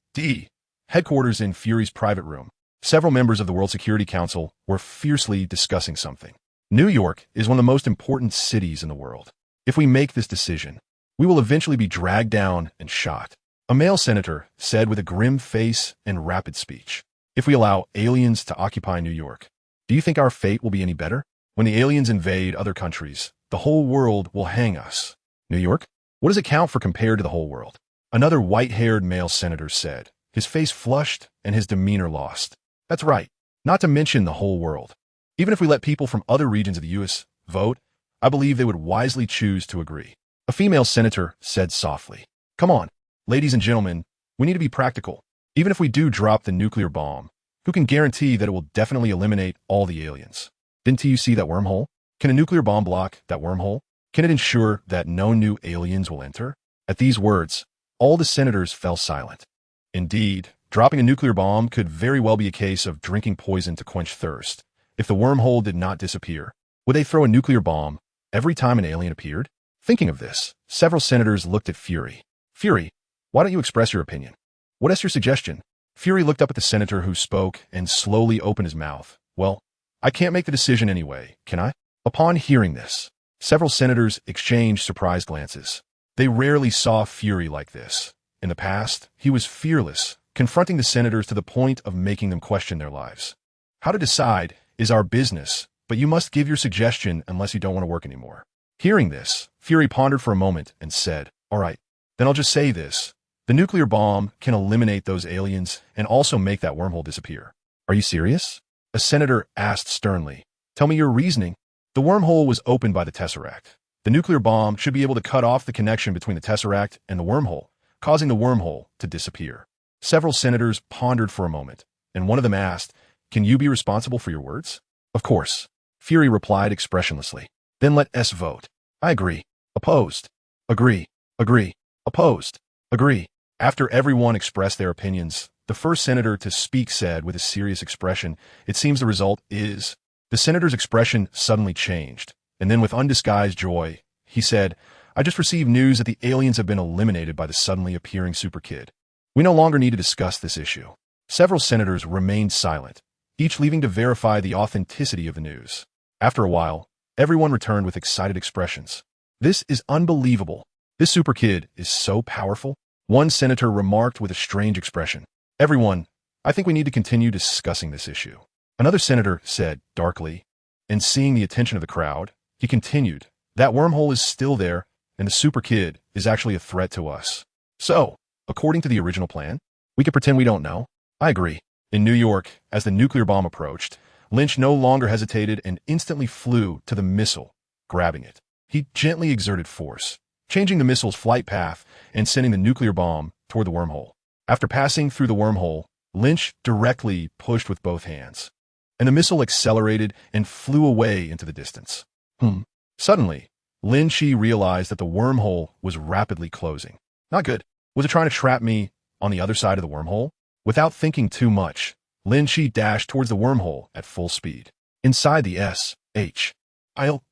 headquarters in Fury's private room, several members of the World Security Council were fiercely discussing something. New York is one of the most important cities in the world. If we make this decision, we will eventually be dragged down and shot. A male senator said with a grim face and rapid speech, if we allow aliens to occupy New York, do you think our fate will be any better? When the aliens invade other countries, the whole world will hang us. New York? What does it count for compared to the whole world? Another white-haired male senator said, his face flushed and his demeanor lost. That's right, not to mention the whole world. Even if we let people from other regions of the U.S. vote, I believe they would wisely choose to agree. A female senator said softly, come on, ladies and gentlemen, we need to be practical. Even if we do drop the nuclear bomb, who can guarantee that it will definitely eliminate all the aliens? Didn't you see that wormhole? Can a nuclear bomb block that wormhole? Can it ensure that no new aliens will enter? At these words, all the senators fell silent. Indeed, dropping a nuclear bomb could very well be a case of drinking poison to quench thirst. If the wormhole did not disappear, would they throw a nuclear bomb every time an alien appeared? Thinking of this, several senators looked at Fury. Fury, why don't you express your opinion? What is your suggestion? Fury looked up at the senator who spoke and slowly opened his mouth. Well, I can't make the decision anyway, can I? Upon hearing this, several senators exchanged surprised glances. They rarely saw Fury like this. In the past, he was fearless, confronting the senators to the point of making them question their lives. How to decide is our business, but you must give your suggestion unless you don't want to work anymore. Hearing this, Fury pondered for a moment and said, all right, then I'll just say this. The nuclear bomb can eliminate those aliens and also make that wormhole disappear. Are you serious? A senator asked sternly. Tell me your reasoning. The wormhole was opened by the Tesseract. The nuclear bomb should be able to cut off the connection between the Tesseract and the wormhole, causing the wormhole to disappear. Several senators pondered for a moment, and one of them asked, can you be responsible for your words? Of course. Fury replied expressionlessly. Then let us vote. I agree. Opposed. Agree. Agree. Opposed. Agree. After everyone expressed their opinions, the first senator to speak said with a serious expression, it seems the result is. The senator's expression suddenly changed, and then with undisguised joy, he said, I just received news that the aliens have been eliminated by the suddenly appearing super kid. We no longer need to discuss this issue. Several senators remained silent, each leaving to verify the authenticity of the news. After a while, everyone returned with excited expressions. This is unbelievable. This super kid is so powerful. One senator remarked with a strange expression. Everyone, I think we need to continue discussing this issue. Another senator said darkly, and seeing the attention of the crowd, he continued, that wormhole is still there, and the super kid is actually a threat to us. So, according to the original plan, we could pretend we don't know. I agree. In New York, as the nuclear bomb approached, Lynch no longer hesitated and instantly flew to the missile, grabbing it. He gently exerted force, changing the missile's flight path and sending the nuclear bomb toward the wormhole. After passing through the wormhole, Lynch directly pushed with both hands, and the missile accelerated and flew away into the distance. Suddenly, Lynch realized that the wormhole was rapidly closing. Not good. Was it trying to trap me on the other side of the wormhole? Without thinking too much, Lynch dashed towards the wormhole at full speed. Inside the SHIELD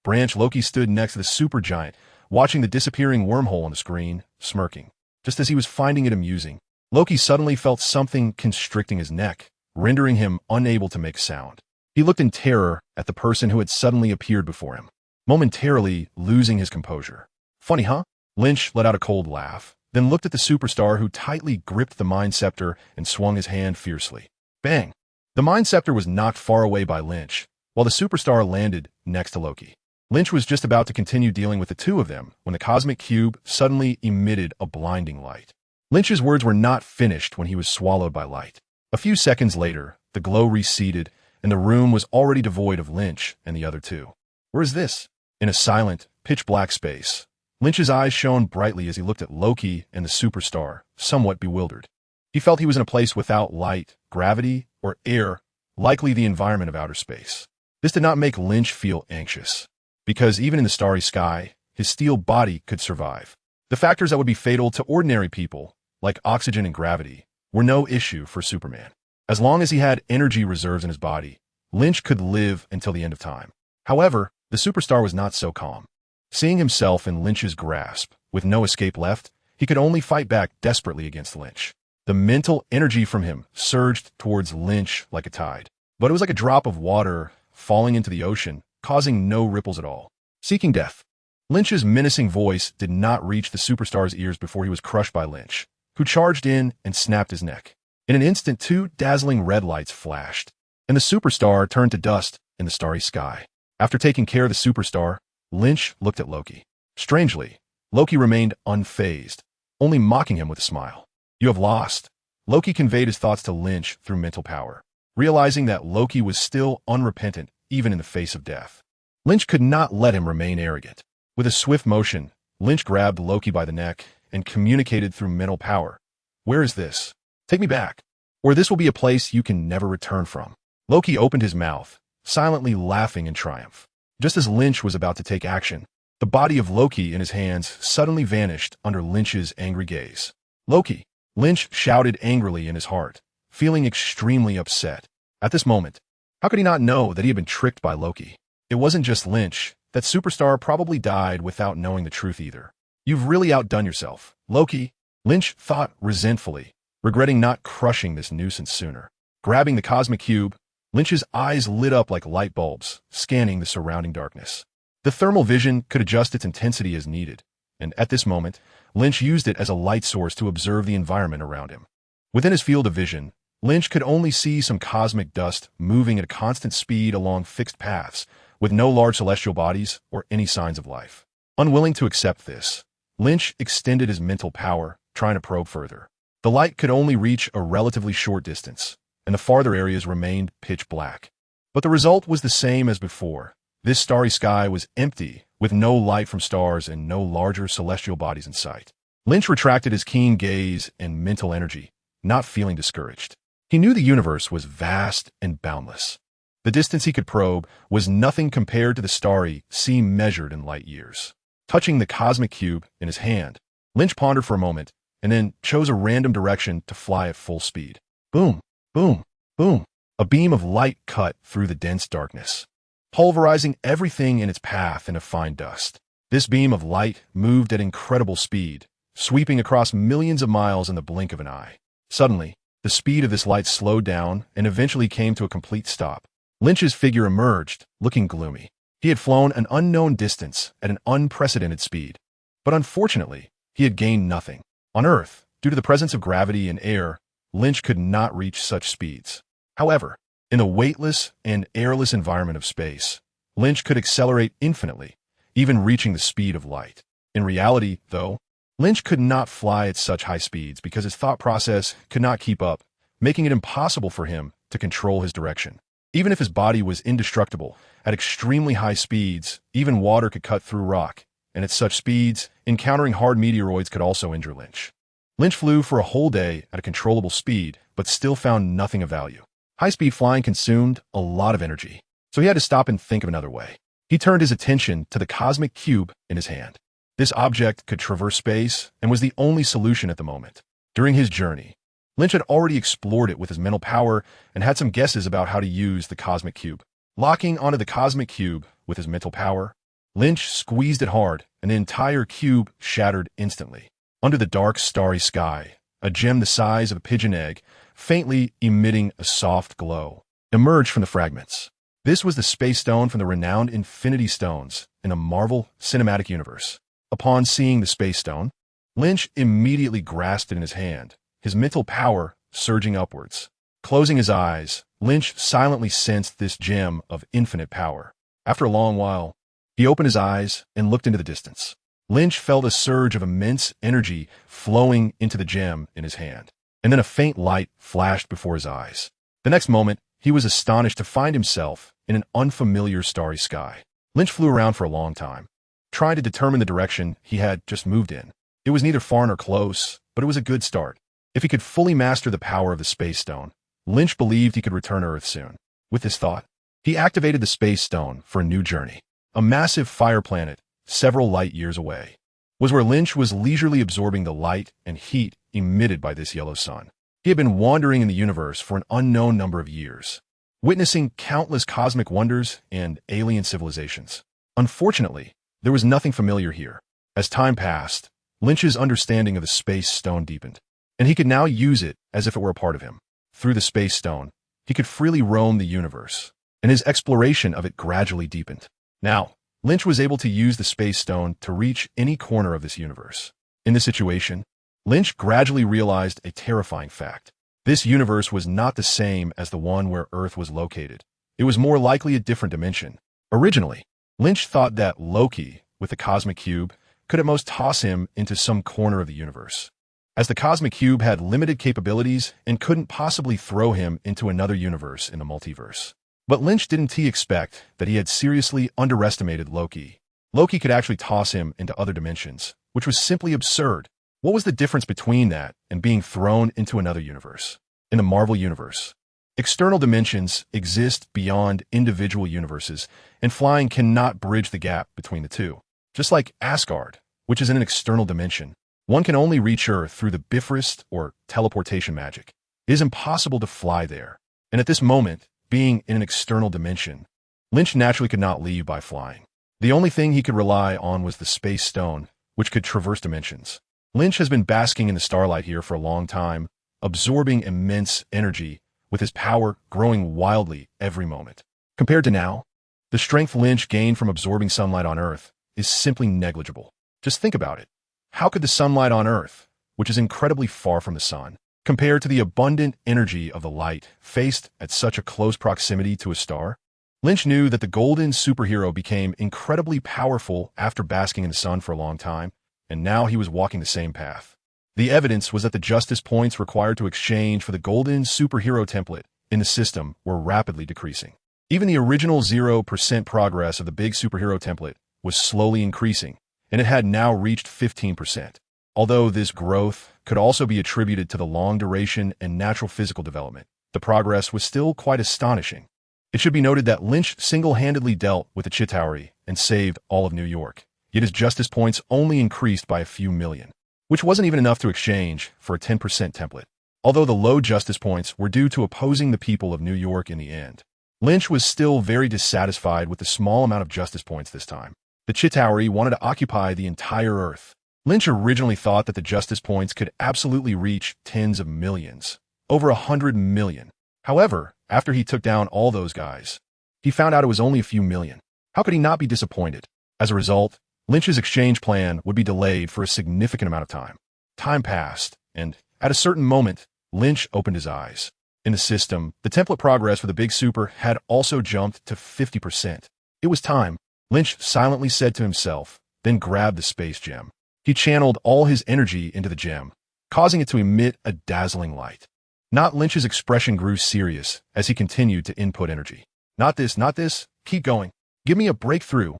branch, Loki stood next to the supergiant, watching the disappearing wormhole on the screen, smirking. Just as he was finding it amusing, Loki suddenly felt something constricting his neck, rendering him unable to make sound. He looked in terror at the person who had suddenly appeared before him, momentarily losing his composure. Funny, huh? Lynch let out a cold laugh, then looked at the superstar who tightly gripped the Mind Scepter and swung his hand fiercely. Bang! The Mind Scepter was knocked far away by Lynch, while the superstar landed next to Loki. Lynch was just about to continue dealing with the two of them when the cosmic cube suddenly emitted a blinding light. Lynch's words were not finished when he was swallowed by light. A few seconds later, the glow receded, and the room was already devoid of Lynch and the other two. Where is this? In a silent, pitch-black space, Lynch's eyes shone brightly as he looked at Loki and the superstar, somewhat bewildered. He felt he was in a place without light, gravity, or air, likely the environment of outer space. This did not make Lynch feel anxious, because even in the starry sky, his steel body could survive. The factors that would be fatal to ordinary people, like oxygen and gravity, were no issue for Superman. As long as he had energy reserves in his body, Lynch could live until the end of time. However, the superstar was not so calm. Seeing himself in Lynch's grasp, with no escape left, he could only fight back desperately against Lynch. The mental energy from him surged towards Lynch like a tide. But it was like a drop of water falling into the ocean, causing no ripples at all. Seeking death. Lynch's menacing voice did not reach the superstar's ears before he was crushed by Lynch, who charged in and snapped his neck. In an instant, two dazzling red lights flashed, and the superstar turned to dust in the starry sky. After taking care of the superstar, Lynch looked at Loki. Strangely, Loki remained unfazed, only mocking him with a smile. You have lost. Loki conveyed his thoughts to Lynch through mental power, realizing that Loki was still unrepentant even in the face of death. Lynch could not let him remain arrogant. With a swift motion, Lynch grabbed Loki by the neck and communicated through mental power. Where is this? Take me back, or this will be a place you can never return from. Loki opened his mouth, silently laughing in triumph. Just as Lynch was about to take action, the body of Loki in his hands suddenly vanished under Lynch's angry gaze. Loki! Lynch shouted angrily in his heart, feeling extremely upset. At this moment, how could he not know that he had been tricked by Loki? It wasn't just Lynch. That superstar probably died without knowing the truth either. You've really outdone yourself, Loki, Lynch thought resentfully, regretting not crushing this nuisance sooner. Grabbing the cosmic cube, Lynch's eyes lit up like light bulbs, scanning the surrounding darkness. The thermal vision could adjust its intensity as needed, and at this moment, Lynch used it as a light source to observe the environment around him. Within his field of vision, Lynch could only see some cosmic dust moving at a constant speed along fixed paths, with no large celestial bodies or any signs of life. Unwilling to accept this, Lynch extended his mental power, trying to probe further. The light could only reach a relatively short distance, and the farther areas remained pitch black. But the result was the same as before. This starry sky was empty, with no light from stars and no larger celestial bodies in sight. Lynch retracted his keen gaze and mental energy, not feeling discouraged. He knew the universe was vast and boundless. The distance he could probe was nothing compared to the starry sea measured in light years. Touching the cosmic cube in his hand, Lynch pondered for a moment and then chose a random direction to fly at full speed. Boom, boom, boom. A beam of light cut through the dense darkness, pulverizing everything in its path into fine dust. This beam of light moved at incredible speed, sweeping across millions of miles in the blink of an eye. Suddenly, the speed of this light slowed down and eventually came to a complete stop. Lynch's figure emerged, looking gloomy. He had flown an unknown distance at an unprecedented speed. But unfortunately, he had gained nothing. On Earth, due to the presence of gravity and air, Lynch could not reach such speeds. However, in the weightless and airless environment of space, Lynch could accelerate infinitely, even reaching the speed of light. In reality, though, Lynch could not fly at such high speeds because his thought process could not keep up, making it impossible for him to control his direction. Even if his body was indestructible, at extremely high speeds, even water could cut through rock, and at such speeds, encountering hard meteoroids could also injure Lynch. Lynch flew for a whole day at a controllable speed, but still found nothing of value. High-speed flying consumed a lot of energy, so he had to stop and think of another way. He turned his attention to the cosmic cube in his hand. This object could traverse space and was the only solution at the moment. During his journey, Lynch had already explored it with his mental power and had some guesses about how to use the cosmic cube. Locking onto the cosmic cube with his mental power, Lynch squeezed it hard, and the entire cube shattered instantly. Under the dark, starry sky, a gem the size of a pigeon egg, faintly emitting a soft glow, emerged from the fragments. This was the space stone from the renowned Infinity Stones in the Marvel Cinematic Universe. Upon seeing the space stone, Lynch immediately grasped it in his hand, his mental power surging upwards. Closing his eyes, Lynch silently sensed this gem of infinite power. After a long while, he opened his eyes and looked into the distance. Lynch felt a surge of immense energy flowing into the gem in his hand, and then a faint light flashed before his eyes. The next moment, he was astonished to find himself in an unfamiliar starry sky. Lynch flew around for a long time, trying to determine the direction he had just moved in. It was neither far nor close, but it was a good start. If he could fully master the power of the Space Stone, Lynch believed he could return to Earth soon. With this thought, he activated the Space Stone for a new journey. A massive fire planet, several light years away, was where Lynch was leisurely absorbing the light and heat emitted by this yellow sun. He had been wandering in the universe for an unknown number of years, witnessing countless cosmic wonders and alien civilizations. Unfortunately, there was nothing familiar here. As time passed, Lynch's understanding of the Space Stone deepened, and he could now use it as if it were a part of him. Through the Space Stone, he could freely roam the universe, and his exploration of it gradually deepened. Now, Lynch was able to use the Space Stone to reach any corner of this universe. In this situation, Lynch gradually realized a terrifying fact. This universe was not the same as the one where Earth was located. It was more likely a different dimension. Originally, Lynch thought that Loki, with the cosmic cube, could at most toss him into some corner of the universe, as the cosmic cube had limited capabilities and couldn't possibly throw him into another universe in the multiverse. But Lynch didn't expect that he had seriously underestimated Loki. Loki could actually toss him into other dimensions, which was simply absurd. What was the difference between that and being thrown into another universe? In the Marvel Universe, external dimensions exist beyond individual universes, and flying cannot bridge the gap between the two. Just like Asgard, which is in an external dimension, one can only reach Earth through the Bifrost or teleportation magic. It is impossible to fly there. And at this moment, being in an external dimension, Lynch naturally could not leave by flying. The only thing he could rely on was the Space Stone, which could traverse dimensions. Lynch has been basking in the starlight here for a long time, absorbing immense energy, with his power growing wildly every moment. Compared to now, the strength Lynch gained from absorbing sunlight on Earth is simply negligible. Just think about it. How could the sunlight on Earth, which is incredibly far from the sun, compare to the abundant energy of the light faced at such a close proximity to a star? Lynch knew that the golden superhero became incredibly powerful after basking in the sun for a long time, and now he was walking the same path. The evidence was that the justice points required to exchange for the golden superhero template in the system were rapidly decreasing. Even the original 0% progress of the big superhero template was slowly increasing, and it had now reached 15%. Although this growth could also be attributed to the long duration and natural physical development, the progress was still quite astonishing. It should be noted that Lynch single-handedly dealt with the Chitauri and saved all of New York, yet his justice points only increased by a few million, which wasn't even enough to exchange for a 10% template. Although the low justice points were due to opposing the people of New York in the end, Lynch was still very dissatisfied with the small amount of justice points this time. The Chitauri wanted to occupy the entire Earth. Lynch originally thought that the justice points could absolutely reach tens of millions, over 100 million. However, after he took down all those guys, he found out it was only a few million. How could he not be disappointed? As a result, Lynch's exchange plan would be delayed for a significant amount of time. Time passed, and at a certain moment, Lynch opened his eyes. In the system, the template progress for the Big Super had also jumped to 50%. It was time, Lynch silently said to himself, then grabbed the space gem. He channeled all his energy into the gem, causing it to emit a dazzling light. Not Lynch's expression grew serious as he continued to input energy. Not this, keep going. Give me a breakthrough.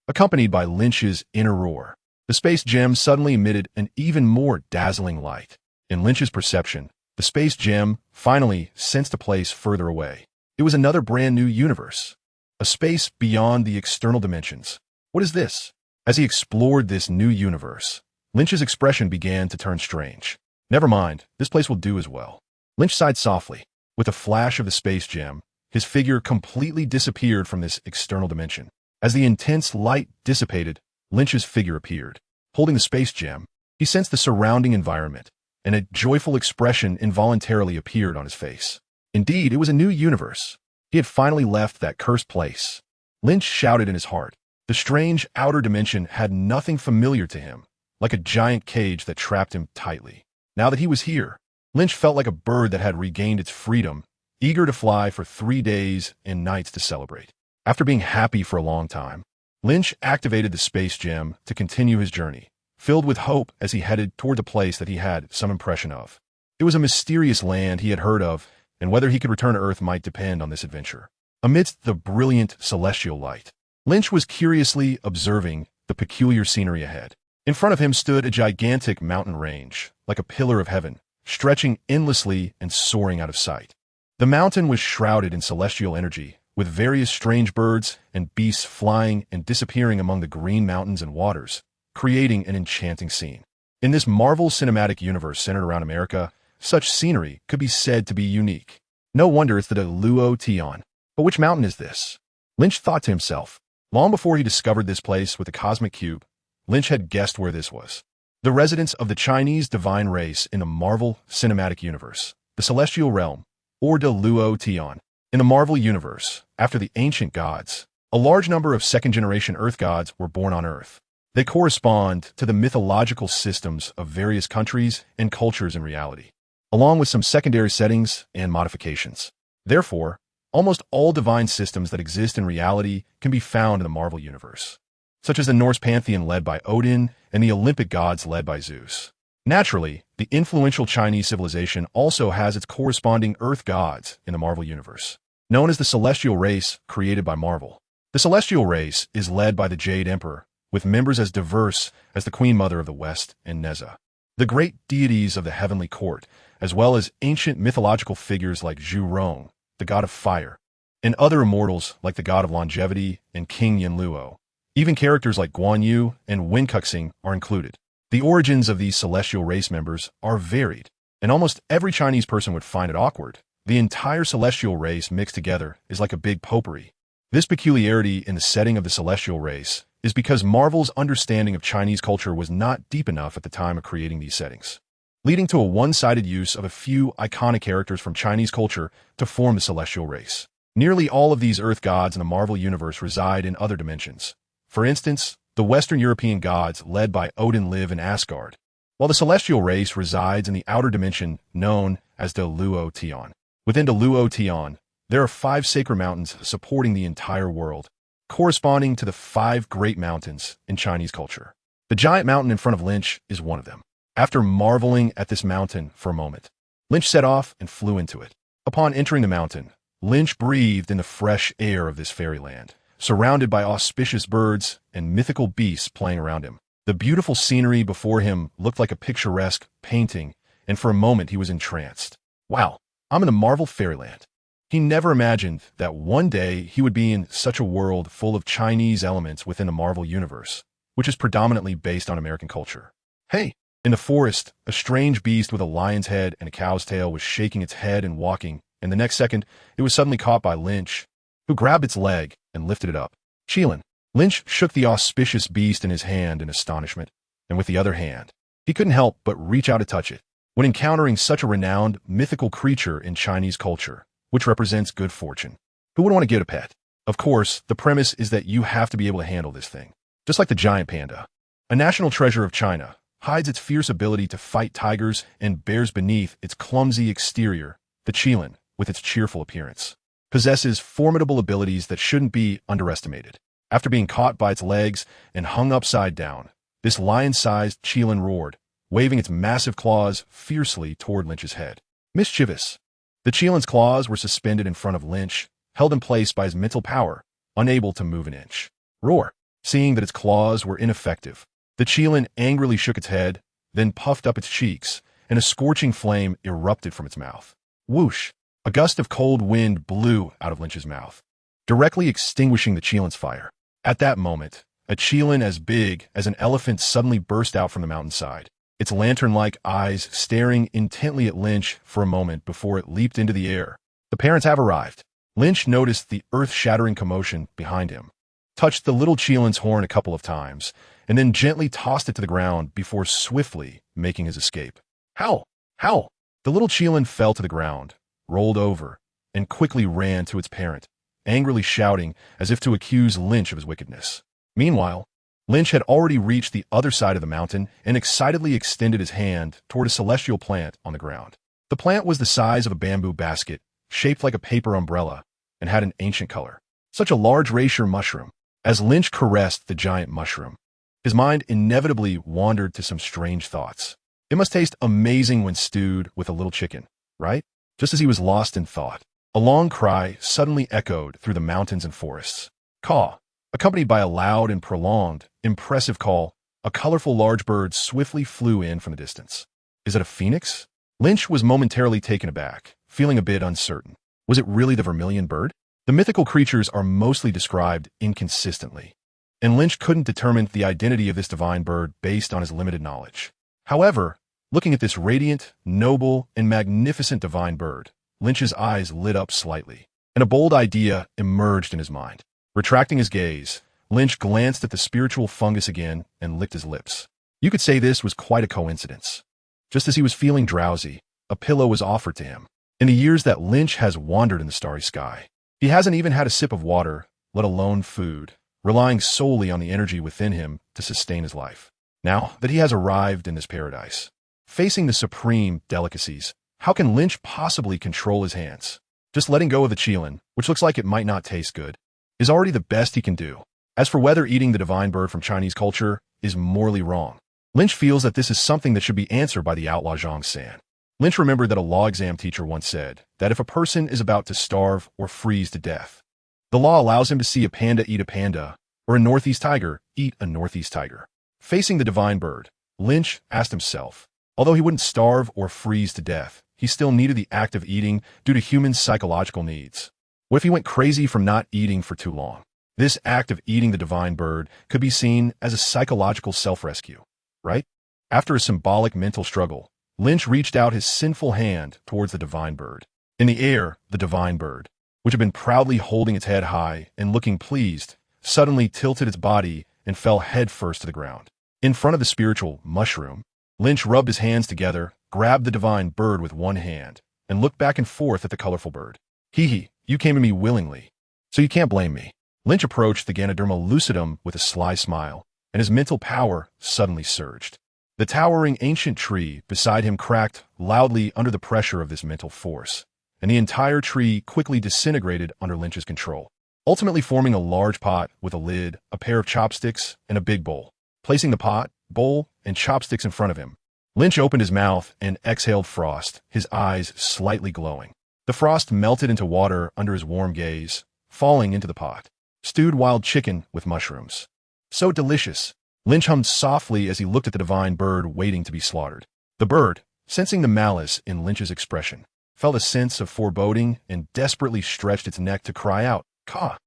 Accompanied by Lynch's inner roar, the space gem suddenly emitted an even more dazzling light. In Lynch's perception, the space gem finally sensed a place further away. It was another brand new universe, a space beyond the external dimensions. What is this? As he explored this new universe, Lynch's expression began to turn strange. Never mind, this place will do as well. Lynch sighed softly. With a flash of the space gem, his figure completely disappeared from this external dimension. As the intense light dissipated, Lynch's figure appeared. Holding the space gem, he sensed the surrounding environment, and a joyful expression involuntarily appeared on his face. Indeed, it was a new universe. He had finally left that cursed place. Lynch shouted in his heart. The strange outer dimension had nothing familiar to him, like a giant cage that trapped him tightly. Now that he was here, Lynch felt like a bird that had regained its freedom, eager to fly for 3 days and nights to celebrate. After being happy for a long time, Lynch activated the space gem to continue his journey, filled with hope as he headed toward the place that he had some impression of. It was a mysterious land he had heard of, and whether he could return to Earth might depend on this adventure. Amidst the brilliant celestial light, Lynch was curiously observing the peculiar scenery ahead. In front of him stood a gigantic mountain range, like a pillar of heaven, stretching endlessly and soaring out of sight. The mountain was shrouded in celestial energy, with various strange birds and beasts flying and disappearing among the green mountains and waters, creating an enchanting scene. In this Marvel Cinematic Universe centered around America, such scenery could be said to be unique. No wonder it's the Luotian. But which mountain is this? Lynch thought to himself. Long before he discovered this place with the cosmic cube, Lynch had guessed where this was. The residence of the Chinese divine race in the Marvel Cinematic Universe, the Celestial Realm, or the Luotian. In the Marvel Universe, after the ancient gods, a large number of second-generation Earth gods were born on Earth. They correspond to the mythological systems of various countries and cultures in reality, along with some secondary settings and modifications. Therefore, almost all divine systems that exist in reality can be found in the Marvel Universe, such as the Norse pantheon led by Odin and the Olympic gods led by Zeus. Naturally, the influential Chinese civilization also has its corresponding Earth gods in the Marvel Universe, known as the Celestial Race created by Marvel. The Celestial Race is led by the Jade Emperor, with members as diverse as the Queen Mother of the West and Neza, the great deities of the heavenly court, as well as ancient mythological figures like Zhu Rong, the god of fire, and other immortals like the god of longevity and King Yanluo. Even characters like Guan Yu and Wen Kexing are included. The origins of these celestial race members are varied, and almost every Chinese person would find it awkward. The entire celestial race mixed together is like a big potpourri. This peculiarity in the setting of the celestial race is because Marvel's understanding of Chinese culture was not deep enough at the time of creating these settings, leading to a one-sided use of a few iconic characters from Chinese culture to form the celestial race. Nearly all of these Earth gods in the Marvel Universe reside in other dimensions. For instance, the Western European gods led by Odin live in Asgard, while the celestial race resides in the outer dimension known as the Luotian. Within the Luotian, there are 5 sacred mountains supporting the entire world, corresponding to the 5 great mountains in Chinese culture. The giant mountain in front of Lynch is one of them. After marveling at this mountain for a moment, Lynch set off and flew into it. Upon entering the mountain, Lynch breathed in the fresh air of this fairyland, surrounded by auspicious birds and mythical beasts playing around him. The beautiful scenery before him looked like a picturesque painting, and for a moment he was entranced. Wow, I'm in the Marvel fairyland. He never imagined that one day he would be in such a world full of Chinese elements within the Marvel Universe, which is predominantly based on American culture. Hey! In the forest, a strange beast with a lion's head and a cow's tail was shaking its head and walking, and the next second, it was suddenly caught by Lynch, who grabbed its leg and lifted it up. Chilin. Lynch shook the auspicious beast in his hand in astonishment, and with the other hand, he couldn't help but reach out to touch it. When encountering such a renowned, mythical creature in Chinese culture, which represents good fortune, who would want to get a pet? Of course, the premise is that you have to be able to handle this thing. Just like the giant panda, a national treasure of China, hides its fierce ability to fight tigers and bears beneath its clumsy exterior. The Chilin, with its cheerful appearance, possesses formidable abilities that shouldn't be underestimated. After being caught by its legs and hung upside down, this lion-sized Chilin roared, waving its massive claws fiercely toward Lynch's head. Mischievous. The Chilin's claws were suspended in front of Lynch, held in place by his mental power, unable to move an inch. Roar. Seeing that its claws were ineffective, the Chilin angrily shook its head, then puffed up its cheeks, and a scorching flame erupted from its mouth. Whoosh! A gust of cold wind blew out of Lynch's mouth, directly extinguishing the Chilin's fire. At that moment, a Chilin as big as an elephant suddenly burst out from the mountainside, its lantern-like eyes staring intently at Lynch for a moment before it leaped into the air. The parents have arrived. Lynch noticed the earth-shattering commotion behind him, touched the little Chilin's horn a couple of times, and then gently tossed it to the ground before swiftly making his escape. Howl! Howl! The little Chilin fell to the ground, rolled over, and quickly ran to its parent, angrily shouting as if to accuse Lynch of his wickedness. Meanwhile, Lynch had already reached the other side of the mountain and excitedly extended his hand toward a celestial plant on the ground. The plant was the size of a bamboo basket, shaped like a paper umbrella, and had an ancient color. Such a large reishi mushroom. As Lynch caressed the giant mushroom, his mind inevitably wandered to some strange thoughts. It must taste amazing when stewed with a little chicken, right? Just as he was lost in thought, a long cry suddenly echoed through the mountains and forests. Caw, accompanied by a loud and prolonged, impressive call, a colorful large bird swiftly flew in from the distance. Is it a phoenix? Lynch was momentarily taken aback, feeling a bit uncertain. Was it really the vermilion bird? The mythical creatures are mostly described inconsistently, and Lynch couldn't determine the identity of this divine bird based on his limited knowledge. However, looking at this radiant, noble, and magnificent divine bird, Lynch's eyes lit up slightly, and a bold idea emerged in his mind. Retracting his gaze, Lynch glanced at the spiritual fungus again and licked his lips. You could say this was quite a coincidence. Just as he was feeling drowsy, a pillow was offered to him. In the years that Lynch has wandered in the starry sky, he hasn't even had a sip of water, let alone food, relying solely on the energy within him to sustain his life. Now that he has arrived in this paradise, facing the supreme delicacies, how can Lynch possibly control his hands? Just letting go of the chilin, which looks like it might not taste good, is already the best he can do. As for whether eating the divine bird from Chinese culture is morally wrong, Lynch feels that this is something that should be answered by the outlaw Zhang San. Lynch remembered that a law exam teacher once said that if a person is about to starve or freeze to death, the law allows him to see a panda eat a panda, or a northeast tiger eat a northeast tiger. Facing the divine bird, Lynch asked himself, although he wouldn't starve or freeze to death, he still needed the act of eating due to human psychological needs. What if he went crazy from not eating for too long? This act of eating the divine bird could be seen as a psychological self-rescue, right? After a symbolic mental struggle, Lynch reached out his sinful hand towards the divine bird. In the air, the divine bird, which had been proudly holding its head high and looking pleased, suddenly tilted its body and fell headfirst to the ground. In front of the spiritual mushroom, Lynch rubbed his hands together, grabbed the divine bird with one hand, and looked back and forth at the colorful bird. Hee, you came to me willingly, so you can't blame me. Lynch approached the Ganoderma lucidum with a sly smile, and his mental power suddenly surged. The towering ancient tree beside him cracked loudly under the pressure of this mental force, and the entire tree quickly disintegrated under Lynch's control, ultimately forming a large pot with a lid, a pair of chopsticks, and a big bowl. Placing the pot, bowl, and chopsticks in front of him, Lynch opened his mouth and exhaled frost, his eyes slightly glowing. The frost melted into water under his warm gaze, falling into the pot. Stewed wild chicken with mushrooms. So delicious. Lynch hummed softly as he looked at the divine bird waiting to be slaughtered. The bird, sensing the malice in Lynch's expression, felt a sense of foreboding and desperately stretched its neck to cry out, "Caw!"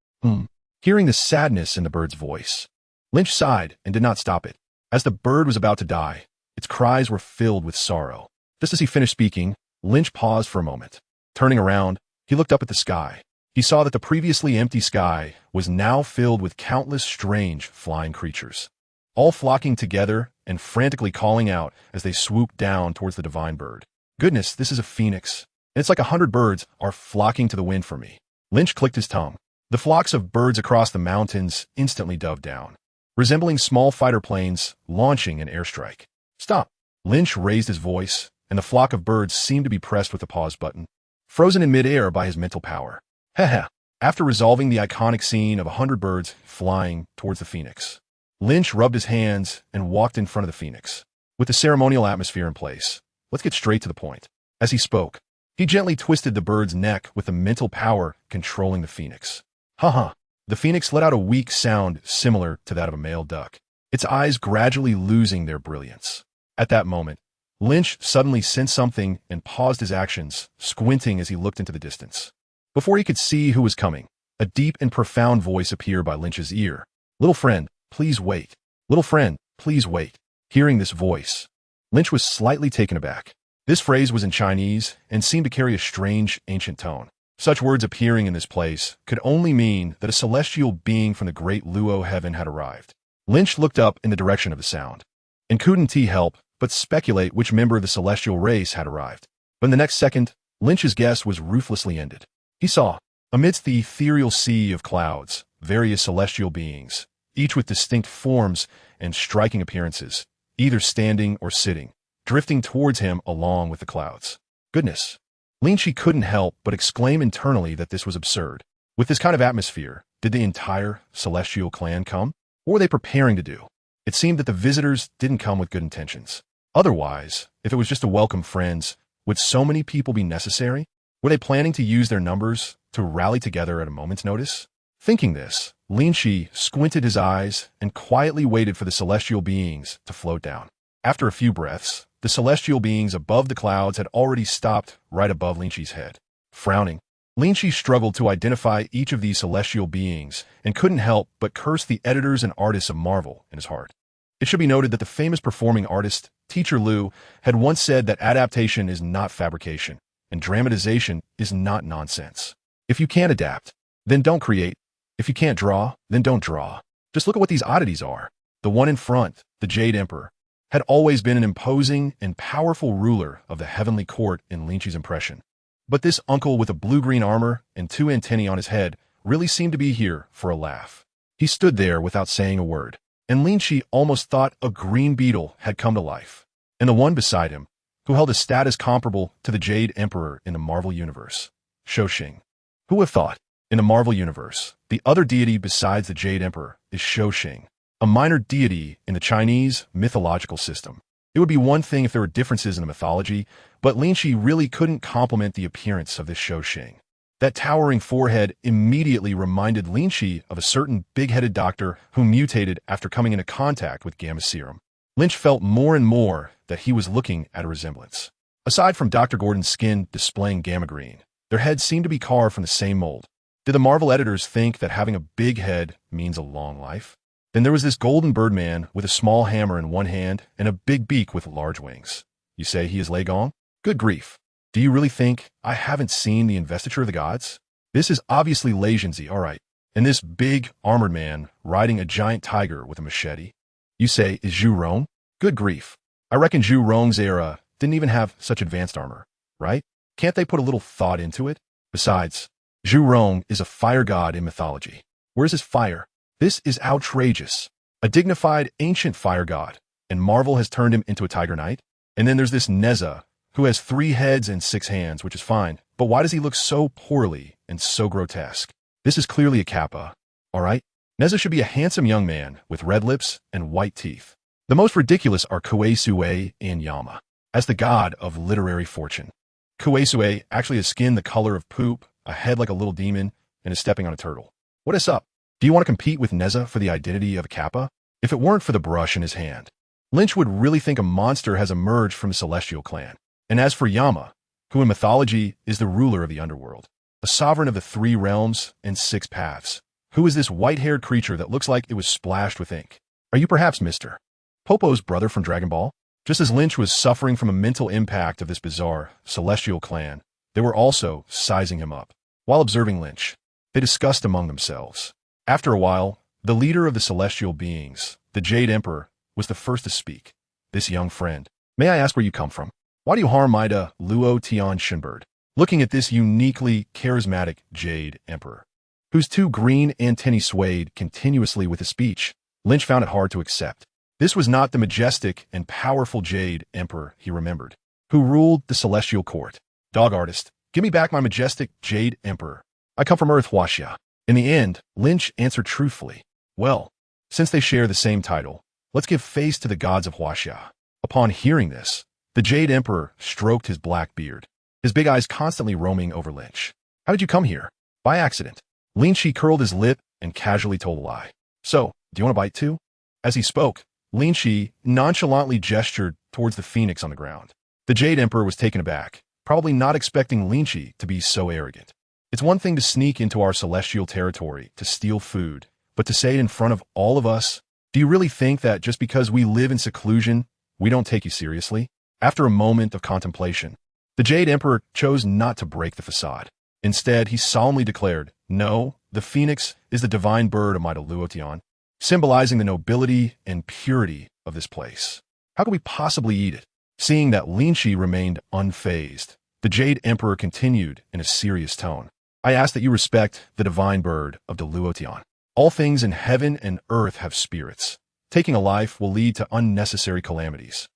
Hearing the sadness in the bird's voice, Lynch sighed and did not stop it. As the bird was about to die, its cries were filled with sorrow. Just as he finished speaking, Lynch paused for a moment. Turning around, he looked up at the sky. He saw that the previously empty sky was now filled with countless strange flying creatures, all flocking together and frantically calling out as they swooped down towards the divine bird. Goodness, this is a phoenix, and it's like 100 birds are flocking to the wind for me. Lynch clicked his tongue. The flocks of birds across the mountains instantly dove down, resembling small fighter planes launching an airstrike. Stop! Lynch raised his voice, and the flock of birds seemed to be pressed with the pause button, frozen in midair by his mental power. Heh. After resolving the iconic scene of 100 birds flying towards the phoenix, Lynch rubbed his hands and walked in front of the phoenix. With the ceremonial atmosphere in place, let's get straight to the point. As he spoke, he gently twisted the bird's neck with the mental power controlling the phoenix. The phoenix let out a weak sound similar to that of a male duck, its eyes gradually losing their brilliance. At that moment, Lynch suddenly sensed something and paused his actions, squinting as he looked into the distance. Before he could see who was coming, a deep and profound voice appeared by Lynch's ear. "Little friend, please wait. Little friend, please wait." Hearing this voice, Lynch was slightly taken aback. This phrase was in Chinese and seemed to carry a strange, ancient tone. Such words appearing in this place could only mean that a celestial being from the great Luo heaven had arrived. Lynch looked up in the direction of the sound, and couldn't help but speculate which member of the celestial race had arrived. But in the next second, Lynch's guess was ruthlessly ended. He saw, amidst the ethereal sea of clouds, various celestial beings, each with distinct forms and striking appearances, either standing or sitting, drifting towards him along with the clouds. Goodness! Lynch couldn't help but exclaim internally that this was absurd. With this kind of atmosphere, did the entire celestial clan come? What were they preparing to do? It seemed that the visitors didn't come with good intentions. Otherwise, if it was just to welcome friends, would so many people be necessary? Were they planning to use their numbers to rally together at a moment's notice? Thinking this, Lynch Fei squinted his eyes and quietly waited for the celestial beings to float down. After a few breaths, the celestial beings above the clouds had already stopped right above Lynch Fei's head. Frowning, Lynch Fei struggled to identify each of these celestial beings and couldn't help but curse the editors and artists of Marvel in his heart. It should be noted that the famous performing artist, Teacher Liu, had once said that adaptation is not fabrication, and dramatization is not nonsense. If you can't adapt, then don't create. If you can't draw, then don't draw. Just look at what these oddities are. The one in front, the Jade Emperor, had always been an imposing and powerful ruler of the heavenly court in Lynch Fei's impression. But this uncle with a blue-green armor and 2 antennae on his head really seemed to be here for a laugh. He stood there without saying a word, and Lynch Fei almost thought a green beetle had come to life. And the one beside him, who held a status comparable to the Jade Emperor in the Marvel Universe, Shou-Xing. Who would have thought? In the Marvel Universe, the other deity besides the Jade Emperor is Shou-Xing, a minor deity in the Chinese mythological system. It would be one thing if there were differences in the mythology, but Lynch Fei really couldn't compliment the appearance of this Shou-Xing. That towering forehead immediately reminded Lynch Fei of a certain big-headed doctor who mutated after coming into contact with gamma serum. Lynch felt more and more that he was looking at a resemblance. Aside from Dr. Gordon's skin displaying gamma green, their heads seemed to be carved from the same mold. Did the Marvel editors think that having a big head means a long life? Then there was this golden birdman with a small hammer in one hand and a big beak with large wings. You say he is Lei Gong? Good grief. Do you really think I haven't seen the investiture of the gods? This is obviously Lei Jinzi, all right. And this big, armored man riding a giant tiger with a machete. You say is Zhu Rong? Good grief. I reckon Zhu Rong's era didn't even have such advanced armor, right? Can't they put a little thought into it? Besides, Zhu Rong is a fire god in mythology. Where's his fire? This is outrageous. A dignified, ancient fire god, and Marvel has turned him into a tiger knight? And then there's this Neza, who has 3 heads and 6 hands, which is fine, but why does he look so poorly and so grotesque? This is clearly a kappa, all right? Neza should be a handsome young man with red lips and white teeth. The most ridiculous are Kuei Sui and Yama, as the god of literary fortune. Kuei Sui actually has skin the color of poop, a head like a little demon, and is stepping on a turtle. What is up? Do you want to compete with Neza for the identity of a kappa? If it weren't for the brush in his hand, Lynch would really think a monster has emerged from the Celestial clan. And as for Yama, who in mythology is the ruler of the underworld, a sovereign of the 3 realms and 6 paths, who is this white-haired creature that looks like it was splashed with ink? Are you perhaps Mr. Popo's brother from Dragon Ball? Just as Lynch was suffering from a mental impact of this bizarre Celestial clan, they were also sizing him up. While observing Lynch, they discussed among themselves. After a while, the leader of the celestial beings, the Jade Emperor, was the first to speak. This young friend, may I ask where you come from? Why do you harm Maida Luo Tian Shinbird? Looking at this uniquely charismatic Jade Emperor, whose 2 green antennae swayed continuously with his speech, Lynch found it hard to accept. This was not the majestic and powerful Jade Emperor he remembered, who ruled the celestial court. Dog artist, give me back my majestic Jade Emperor. I come from Earth, Huaxia. In the end, Lynch answered truthfully. Well, since they share the same title, let's give face to the gods of Huaxia. Upon hearing this, the Jade Emperor stroked his black beard, his big eyes constantly roaming over Lynch. How did you come here? By accident. Lynch curled his lip and casually told a lie. So, do you want to bite too? As he spoke, Lynch nonchalantly gestured towards the phoenix on the ground. The Jade Emperor was taken aback, probably not expecting Lynch to be so arrogant. It's one thing to sneak into our celestial territory to steal food, but to say it in front of all of us? Do you really think that just because we live in seclusion, we don't take you seriously? After a moment of contemplation, the Jade Emperor chose not to break the facade. Instead, he solemnly declared, no, the phoenix is the divine bird of Maida Luotian, symbolizing the nobility and purity of this place. How could we possibly eat it? Seeing that Lynch remained unfazed, the Jade Emperor continued in a serious tone. I ask that you respect the divine bird of the Luotian. All things in heaven and earth have spirits. Taking a life will lead to unnecessary calamities.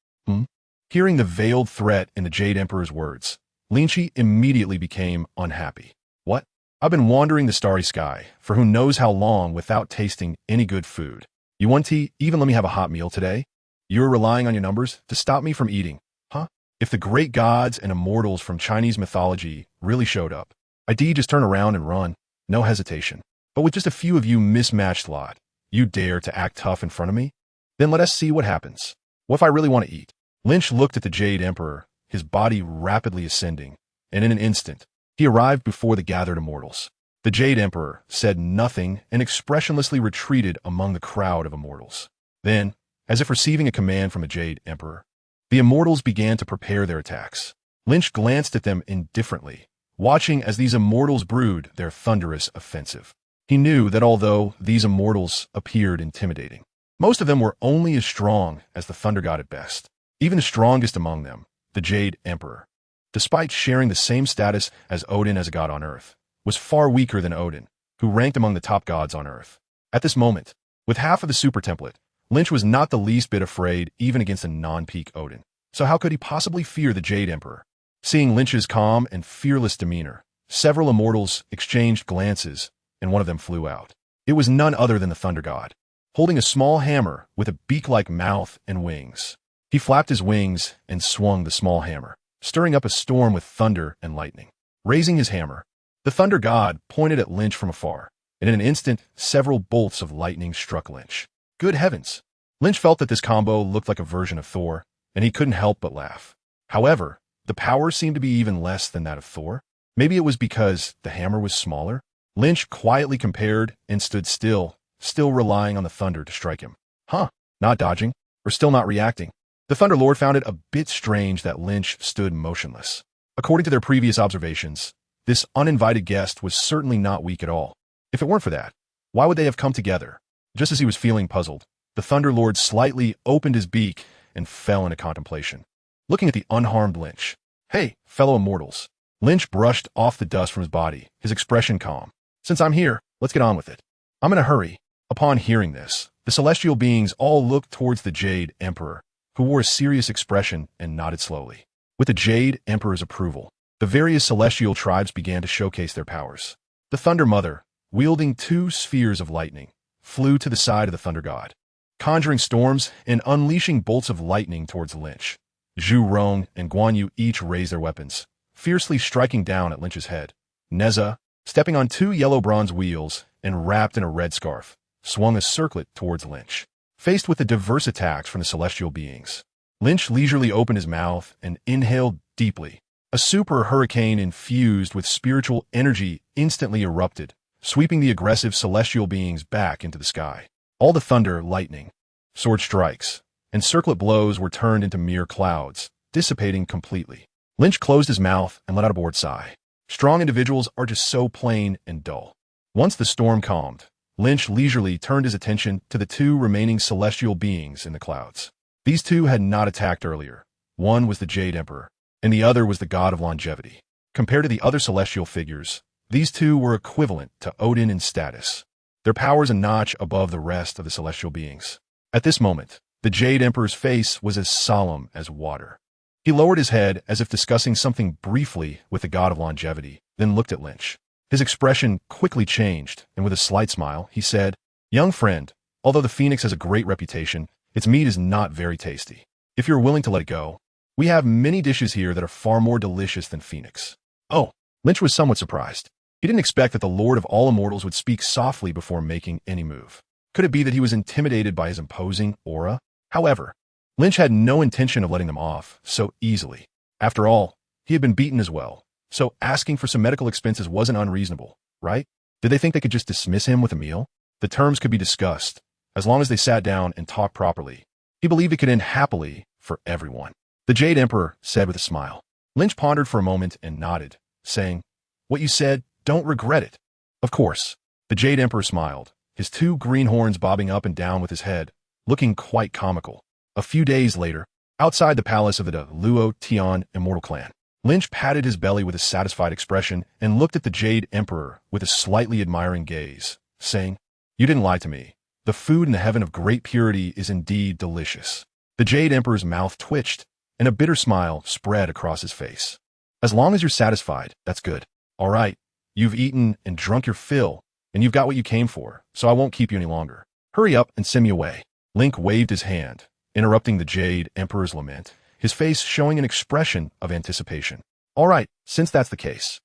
Hearing the veiled threat in the Jade Emperor's words, Lynch immediately became unhappy. What? I've been wandering the starry sky for who knows how long without tasting any good food. You want tea? Even let me have a hot meal today? You're relying on your numbers to stop me from eating, huh? If the great gods and immortals from Chinese mythology really showed up, I'd just turn around and run, no hesitation. But with just a few of you mismatched lot, you dare to act tough in front of me? Then let us see what happens. What if I really want to eat? Lynch looked at the Jade Emperor, his body rapidly ascending, and in an instant, he arrived before the gathered immortals. The Jade Emperor said nothing and expressionlessly retreated among the crowd of immortals. Then, as if receiving a command from the Jade Emperor, the immortals began to prepare their attacks. Lynch glanced at them indifferently, watching as these immortals brewed their thunderous offensive. He knew that although these immortals appeared intimidating, most of them were only as strong as the Thunder God at best. Even the strongest among them, the Jade Emperor, despite sharing the same status as Odin as a god on Earth, was far weaker than Odin, who ranked among the top gods on Earth. At this moment, with half of the super template, Lynch was not the least bit afraid even against a non-peak Odin. So how could he possibly fear the Jade Emperor? Seeing Lynch's calm and fearless demeanor, several immortals exchanged glances, and one of them flew out. It was none other than the Thunder God, holding a small hammer with a beak-like mouth and wings. He flapped his wings and swung the small hammer, stirring up a storm with thunder and lightning. Raising his hammer, the Thunder God pointed at Lynch from afar, and in an instant, several bolts of lightning struck Lynch. Good heavens! Lynch felt that this combo looked like a version of Thor, and he couldn't help but laugh. However, the power seemed to be even less than that of Thor. Maybe it was because the hammer was smaller? Lynch quietly compared and stood still relying on the thunder to strike him. Not dodging, or still not reacting. The Thunder Lord found it a bit strange that Lynch stood motionless. According to their previous observations, this uninvited guest was certainly not weak at all. If it weren't for that, why would they have come together? Just as he was feeling puzzled, the Thunder Lord slightly opened his beak and fell into contemplation, looking at the unharmed Lynch. Hey, fellow immortals. Lynch brushed off the dust from his body, his expression calm. Since I'm here, let's get on with it. I'm in a hurry. Upon hearing this, the celestial beings all looked towards the Jade Emperor, who wore a serious expression and nodded slowly. With the Jade Emperor's approval, the various celestial tribes began to showcase their powers. The Thunder Mother, wielding 2 spheres of lightning, flew to the side of the Thunder God, conjuring storms and unleashing bolts of lightning towards Lynch. Zhu Rong and Guan Yu each raised their weapons, fiercely striking down at Lynch's head. Neza, stepping on 2 yellow bronze wheels and wrapped in a red scarf, swung a circlet towards Lynch. Faced with the diverse attacks from the celestial beings, Lynch leisurely opened his mouth and inhaled deeply. A super hurricane infused with spiritual energy instantly erupted, sweeping the aggressive celestial beings back into the sky. All the thunder, lightning, sword strikes, and circlet blows were turned into mere clouds, dissipating completely. Lynch closed his mouth and let out a bored sigh. Strong individuals are just so plain and dull. Once the storm calmed, Lynch leisurely turned his attention to the 2 remaining celestial beings in the clouds. These 2 had not attacked earlier. One was the Jade Emperor, and the other was the God of Longevity. Compared to the other celestial figures, these 2 were equivalent to Odin in status, their powers a notch above the rest of the celestial beings. At this moment, the Jade Emperor's face was as solemn as water. He lowered his head as if discussing something briefly with the God of Longevity, then looked at Lynch. His expression quickly changed, and with a slight smile, he said, "Young friend, although the Phoenix has a great reputation, its meat is not very tasty. If you're willing to let it go, we have many dishes here that are far more delicious than Phoenix." Oh, Lynch was somewhat surprised. He didn't expect that the Lord of all immortals would speak softly before making any move. Could it be that he was intimidated by his imposing aura? However, Lynch had no intention of letting them off so easily. After all, he had been beaten as well, so asking for some medical expenses wasn't unreasonable, right? Did they think they could just dismiss him with a meal? The terms could be discussed, as long as they sat down and talked properly. He believed it could end happily for everyone. The Jade Emperor said with a smile. Lynch pondered for a moment and nodded, saying, "What you said, don't regret it." Of course. The Jade Emperor smiled, his 2 green horns bobbing up and down with his head, looking quite comical. A few days later, outside the palace of the Luo Tian Immortal Clan, Lynch patted his belly with a satisfied expression and looked at the Jade Emperor with a slightly admiring gaze, saying, "You didn't lie to me. The food in the heaven of great purity is indeed delicious." The Jade Emperor's mouth twitched, and a bitter smile spread across his face. "As long as you're satisfied, that's good. All right, You've eaten and drunk your fill, and you've got what you came for, so I won't keep you any longer. Hurry up and send me away." Link waved his hand, interrupting the Jade Emperor's lament, his face showing an expression of anticipation. "All right, since that's the case,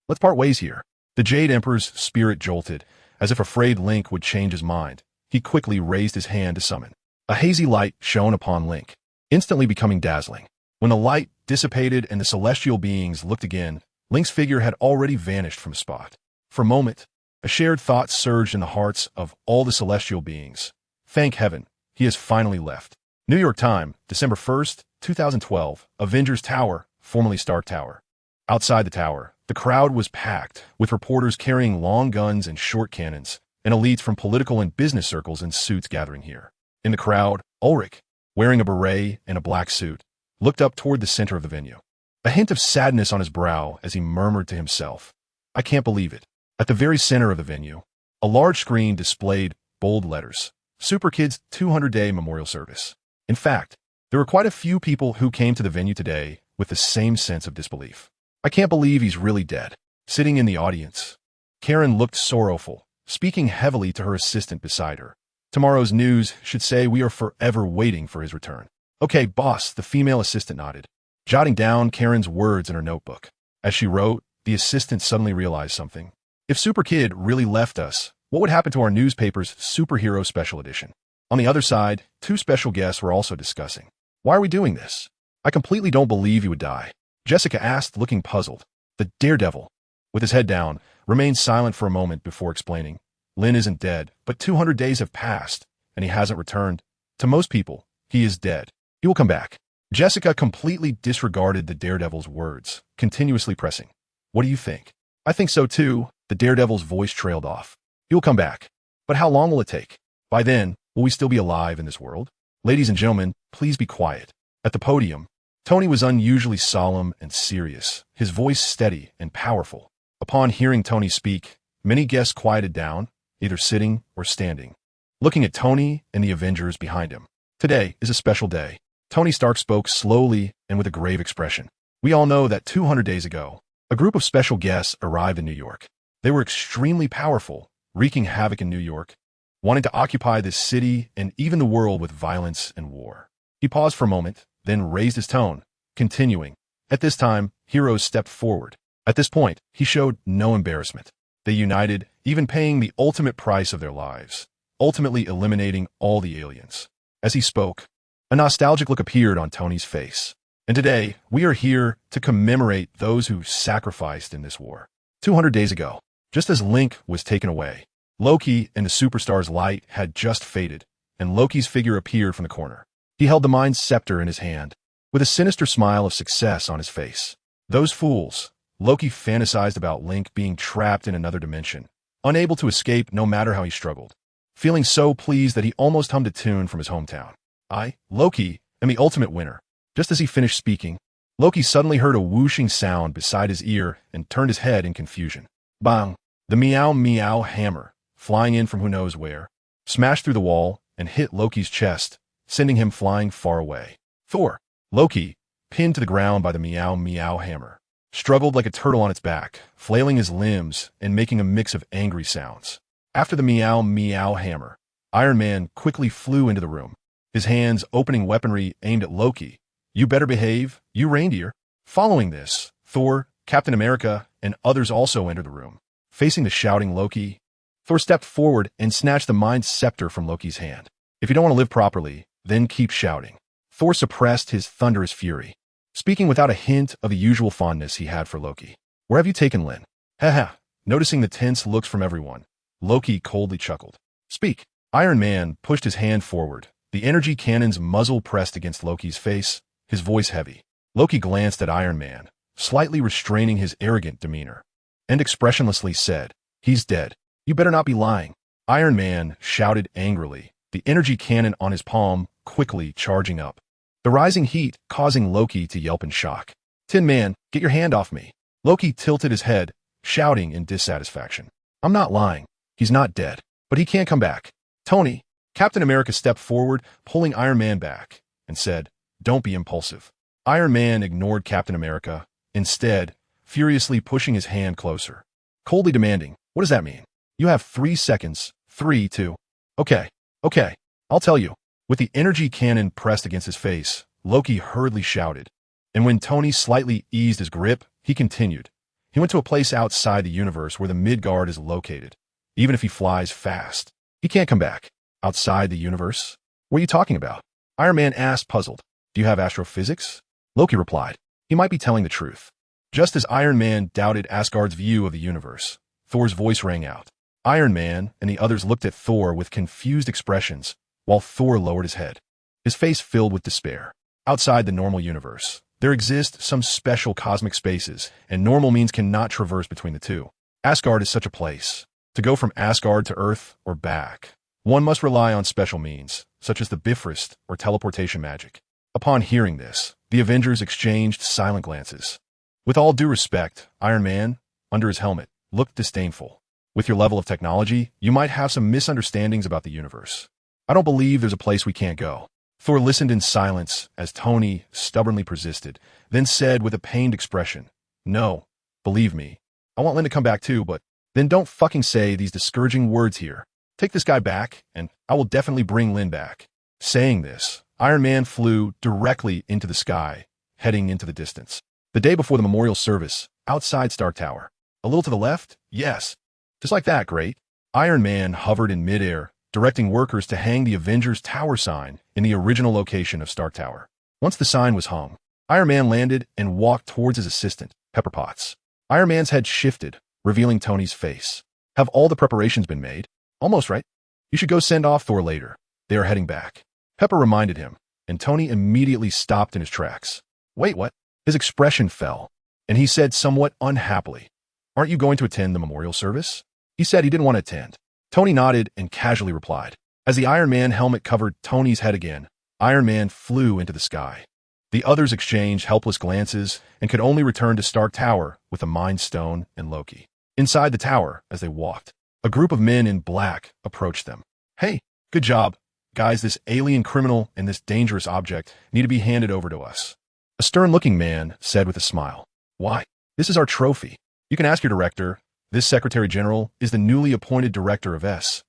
let's part ways here." The Jade Emperor's spirit jolted, as if afraid Link would change his mind. He quickly raised his hand to summon. A hazy light shone upon Link, instantly becoming dazzling. When the light dissipated and the celestial beings looked again, Link's figure had already vanished from the spot. For a moment, a shared thought surged in the hearts of all the celestial beings. Thank heaven, he has finally left. New York time, December 1st, 2012, Avengers Tower, formerly Stark Tower. Outside the tower, the crowd was packed, with reporters carrying long guns and short cannons, and elites from political and business circles in suits gathering here. In the crowd, Ulrich, wearing a beret and a black suit, looked up toward the center of the venue. A hint of sadness on his brow as he murmured to himself, "I can't believe it." At the very center of the venue, a large screen displayed bold letters, Super Kids 200-Day Memorial Service. In fact, there were quite a few people who came to the venue today with the same sense of disbelief. "I can't believe he's really dead." Sitting in the audience, Karen looked sorrowful, speaking heavily to her assistant beside her. "Tomorrow's news should say we are forever waiting for his return." "Okay, boss," the female assistant nodded, jotting down Karen's words in her notebook. As she wrote, the assistant suddenly realized something. If Super Kid really left us, what would happen to our newspaper's Superhero Special Edition? On the other side, two special guests were also discussing. "Why are we doing this? I completely don't believe he would die," Jessica asked, looking puzzled. The Daredevil, with his head down, remained silent for a moment before explaining. "Lynn isn't dead, but 200 days have passed, and he hasn't returned. To most people, he is dead. He will come back." Jessica completely disregarded the Daredevil's words, continuously pressing. "What do you think?" "I think so too," the Daredevil's voice trailed off. "He will come back. But how long will it take? By then, will we still be alive in this world?" "Ladies and gentlemen, please be quiet." At the podium, Tony was unusually solemn and serious, his voice steady and powerful. Upon hearing Tony speak, many guests quieted down, either sitting or standing, looking at Tony and the Avengers behind him. "Today is a special day." Tony Stark spoke slowly and with a grave expression. "We all know that 200 days ago, a group of special guests arrived in New York. They were extremely powerful, wreaking havoc in New York, wanting to occupy this city and even the world with violence and war." He paused for a moment, then raised his tone, continuing, "At this time, heroes stepped forward. At this point, he showed no embarrassment. They united, even paying the ultimate price of their lives, ultimately eliminating all the aliens." As he spoke, a nostalgic look appeared on Tony's face. "And today, we are here to commemorate those who sacrificed in this war. 200 days ago, just as Link was taken away, Loki and the superstar's light had just faded, and Loki's figure appeared from the corner. He held the Mind's scepter in his hand, with a sinister smile of success on his face. Those fools. Loki fantasized about Link being trapped in another dimension, unable to escape no matter how he struggled, feeling so pleased that he almost hummed a tune from his hometown. "I, Loki, am the ultimate winner." Just as he finished speaking, Loki suddenly heard a whooshing sound beside his ear and turned his head in confusion. Bang! The meow meow hammer, flying in from who knows where, smashed through the wall and hit Loki's chest, sending him flying far away. Thor, Loki, pinned to the ground by the meow meow hammer, struggled like a turtle on its back, flailing his limbs and making a mix of angry sounds. After the meow meow hammer, Iron Man quickly flew into the room, his hands opening weaponry aimed at Loki. "You better behave, you reindeer." Following this, Thor, Captain America, and others also entered the room. Facing the shouting Loki, Thor stepped forward and snatched the Mind Scepter from Loki's hand. "If you don't want to live properly, then keep shouting." Thor suppressed his thunderous fury, speaking without a hint of the usual fondness he had for Loki. "Where have you taken Lynn?" "Haha." Noticing the tense looks from everyone, Loki coldly chuckled. "Speak." Iron Man pushed his hand forward, the energy cannon's muzzle pressed against Loki's face, his voice heavy. Loki glanced at Iron Man, slightly restraining his arrogant demeanor, and expressionlessly said, "He's dead. You better not be lying." Iron Man shouted angrily, the energy cannon on his palm quickly charging up, the rising heat causing Loki to yelp in shock. "Tin Man, get your hand off me." Loki tilted his head, shouting in dissatisfaction. "I'm not lying. He's not dead, but he can't come back." "Tony," Captain America stepped forward, pulling Iron Man back, and said, "Don't be impulsive." Iron Man ignored Captain America, instead, furiously pushing his hand closer. coldly demanding, "What does that mean? You have 3 seconds. 3, 2. Okay, okay, I'll tell you." With the energy cannon pressed against his face, Loki hurriedly shouted. And when Tony slightly eased his grip, he continued. He went to a place outside the universe where the Midgard is located. Even if he flies fast, he can't come back. Outside the universe? What are you talking about? Iron Man asked, puzzled. Do you have astrophysics? Loki replied. He might be telling the truth. Just as Iron Man doubted Asgard's view of the universe, Thor's voice rang out. Iron Man and the others looked at Thor with confused expressions, while Thor lowered his head, his face filled with despair. Outside the normal universe, there exist some special cosmic spaces, and normal means cannot traverse between the two. Asgard is such a place. To go from Asgard to Earth or back, one must rely on special means, such as the Bifrost or teleportation magic. Upon hearing this, the Avengers exchanged silent glances. With all due respect, Iron Man, under his helmet, looked disdainful. With your level of technology, you might have some misunderstandings about the universe. I don't believe there's a place we can't go. Thor listened in silence as Tony stubbornly persisted, then said with a pained expression, No, believe me. I want Lynn to come back too, but then don't fucking say these discouraging words here. Take this guy back, and I will definitely bring Lynn back. Saying this, Iron Man flew directly into the sky, heading into the distance. The day before the memorial service, outside Stark Tower. A little to the left? Yes. Just like that, great. Iron Man hovered in midair, directing workers to hang the Avengers Tower sign in the original location of Stark Tower. Once the sign was hung, Iron Man landed and walked towards his assistant, Pepper Potts. Iron Man's head shifted, revealing Tony's face. Have all the preparations been made? Almost, right? You should go send off Thor later. They are heading back. Pepper reminded him, and Tony immediately stopped in his tracks. Wait, what? His expression fell, and he said somewhat unhappily, Aren't you going to attend the memorial service? He said he didn't want to attend. Tony nodded and casually replied. As the Iron Man helmet covered Tony's head again, Iron Man flew into the sky. The others exchanged helpless glances and could only return to Stark Tower with the Mind Stone and Loki. Inside the tower, as they walked, a group of men in black approached them. Hey, good job. Guys, this alien criminal and this dangerous object need to be handed over to us. A stern-looking man said with a smile. Why? This is our trophy. You can ask your director. This Secretary General is the newly appointed director of S.H.I.E.L.D.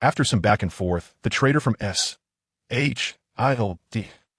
After some back and forth, the traitor from S.H.I.L.D.,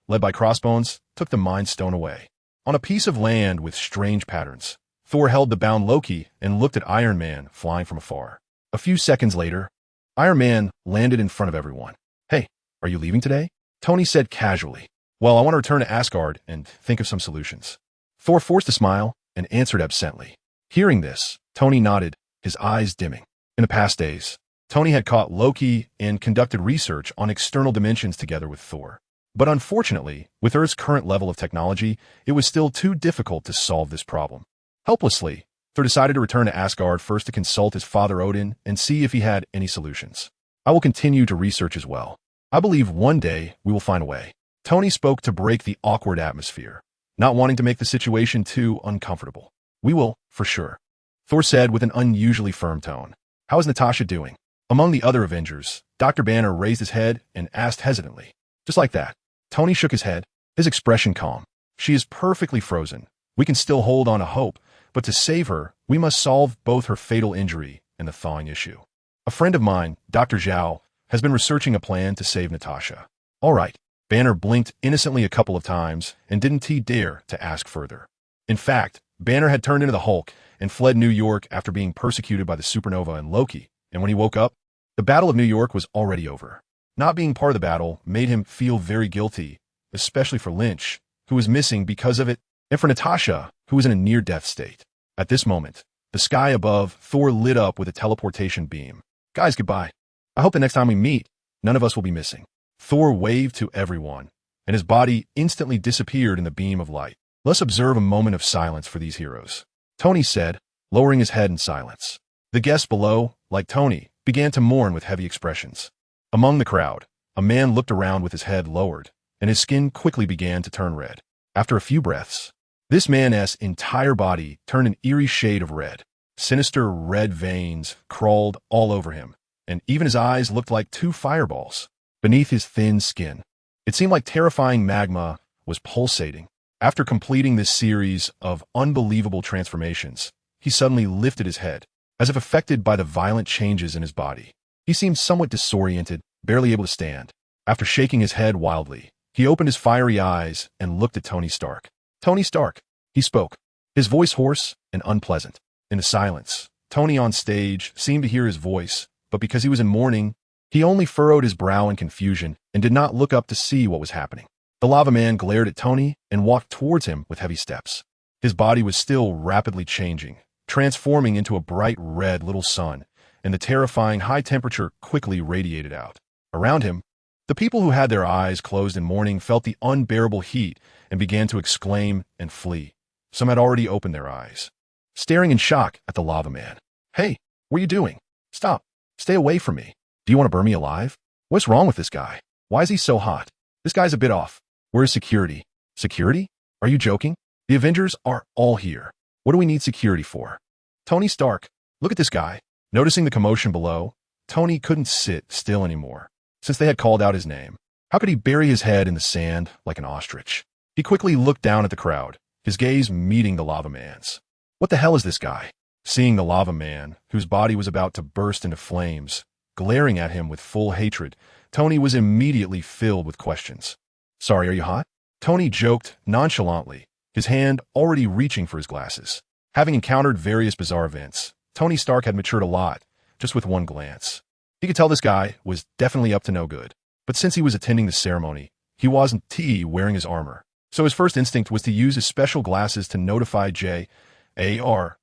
led by Crossbones, took the Mind Stone away. On a piece of land with strange patterns, Thor held the bound Loki and looked at Iron Man flying from afar. A few seconds later, Iron Man landed in front of everyone. Hey, are you leaving today? Tony said casually. Well, I want to return to Asgard and think of some solutions. Thor forced a smile and answered absently. Hearing this, Tony nodded, his eyes dimming. In the past days, Tony had caught Loki and conducted research on external dimensions together with Thor. But unfortunately, with Earth's current level of technology, it was still too difficult to solve this problem. Helplessly, Thor decided to return to Asgard first to consult his father Odin and see if he had any solutions. I will continue to research as well. I believe one day we will find a way. Tony spoke to break the awkward atmosphere, not wanting to make the situation too uncomfortable. We will, for sure. Thor said with an unusually firm tone. How is Natasha doing? Among the other Avengers, Dr. Banner raised his head and asked hesitantly. Just like that. Tony shook his head, his expression calm. She is perfectly frozen. We can still hold on to hope, but to save her, we must solve both her fatal injury and the thawing issue. A friend of mine, Dr. Zhao, has been researching a plan to save Natasha. All right. Banner blinked innocently a couple of times and didn't dare to ask further. In fact, Banner had turned into the Hulk and fled New York after being persecuted by the Supernova and Loki, and when he woke up, the Battle of New York was already over. Not being part of the battle made him feel very guilty, especially for Lynch, who was missing because of it, and for Natasha, who was in a near-death state. At this moment, the sky above Thor lit up with a teleportation beam. Guys, goodbye. I hope the next time we meet, none of us will be missing. Thor waved to everyone, and his body instantly disappeared in the beam of light. Let's observe a moment of silence for these heroes, Tony said, lowering his head in silence. The guests below, like Tony, began to mourn with heavy expressions. Among the crowd, a man looked around with his head lowered, and his skin quickly began to turn red. After a few breaths, this man's entire body turned an eerie shade of red. Sinister red veins crawled all over him, and even his eyes looked like two fireballs beneath his thin skin. It seemed like terrifying magma was pulsating. After completing this series of unbelievable transformations, he suddenly lifted his head, as if affected by the violent changes in his body. He seemed somewhat disoriented, barely able to stand. After shaking his head wildly, he opened his fiery eyes and looked at Tony Stark. Tony Stark, he spoke, his voice hoarse and unpleasant. In the silence, Tony on stage seemed to hear his voice, but because he was in mourning, he only furrowed his brow in confusion and did not look up to see what was happening. The lava man glared at Tony and walked towards him with heavy steps. His body was still rapidly changing, transforming into a bright red little sun, and the terrifying high temperature quickly radiated out. Around him, the people who had their eyes closed in mourning felt the unbearable heat and began to exclaim and flee. Some had already opened their eyes, staring in shock at the lava man. "Hey, what are you doing? Stop. Stay away from me. Do you want to burn me alive? What's wrong with this guy? Why is he so hot? This guy's a bit off. Where's security?" "Security? Are you joking? The Avengers are all here. What do we need security for?" "Tony Stark, look at this guy." Noticing the commotion below, Tony couldn't sit still anymore, since they had called out his name. How could he bury his head in the sand like an ostrich? He quickly looked down at the crowd, his gaze meeting the lava man's. What the hell is this guy? Seeing the lava man, whose body was about to burst into flames, glaring at him with full hatred, Tony was immediately filled with questions. "Sorry, are you hot?" Tony joked nonchalantly, his hand already reaching for his glasses. Having encountered various bizarre events, Tony Stark had matured a lot, just with one glance. He could tell this guy was definitely up to no good. But since he was attending the ceremony, he wasn't wearing his armor. So his first instinct was to use his special glasses to notify JARVIS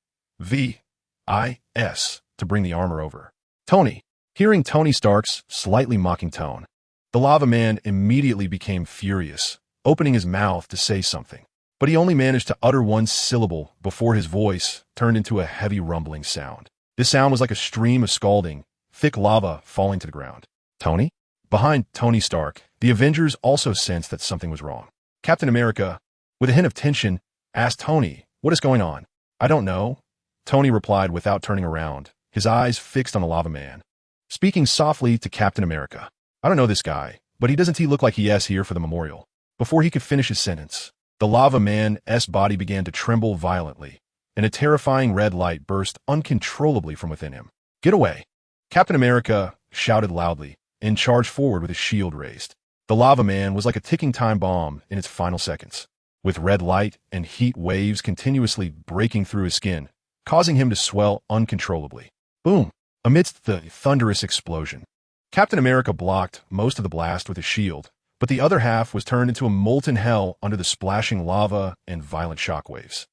to bring the armor over. Tony, hearing Tony Stark's slightly mocking tone, the lava man immediately became furious, opening his mouth to say something. But he only managed to utter one syllable before his voice turned into a heavy rumbling sound. This sound was like a stream of scalding, thick lava falling to the ground. "Tony?" Behind Tony Stark, the Avengers also sensed that something was wrong. Captain America, with a hint of tension, asked Tony, "What is going on?" "I don't know," Tony replied without turning around, his eyes fixed on the lava man. Speaking softly to Captain America, "I don't know this guy, but doesn't he look like he is here for the memorial?" Before he could finish his sentence, the lava man's body began to tremble violently, and a terrifying red light burst uncontrollably from within him. "Get away!" Captain America shouted loudly and charged forward with his shield raised. The lava man was like a ticking time bomb in its final seconds, with red light and heat waves continuously breaking through his skin, causing him to swell uncontrollably. Boom! Amidst the thunderous explosion, Captain America blocked most of the blast with his shield, but the other half was turned into a molten hell under the splashing lava and violent shockwaves.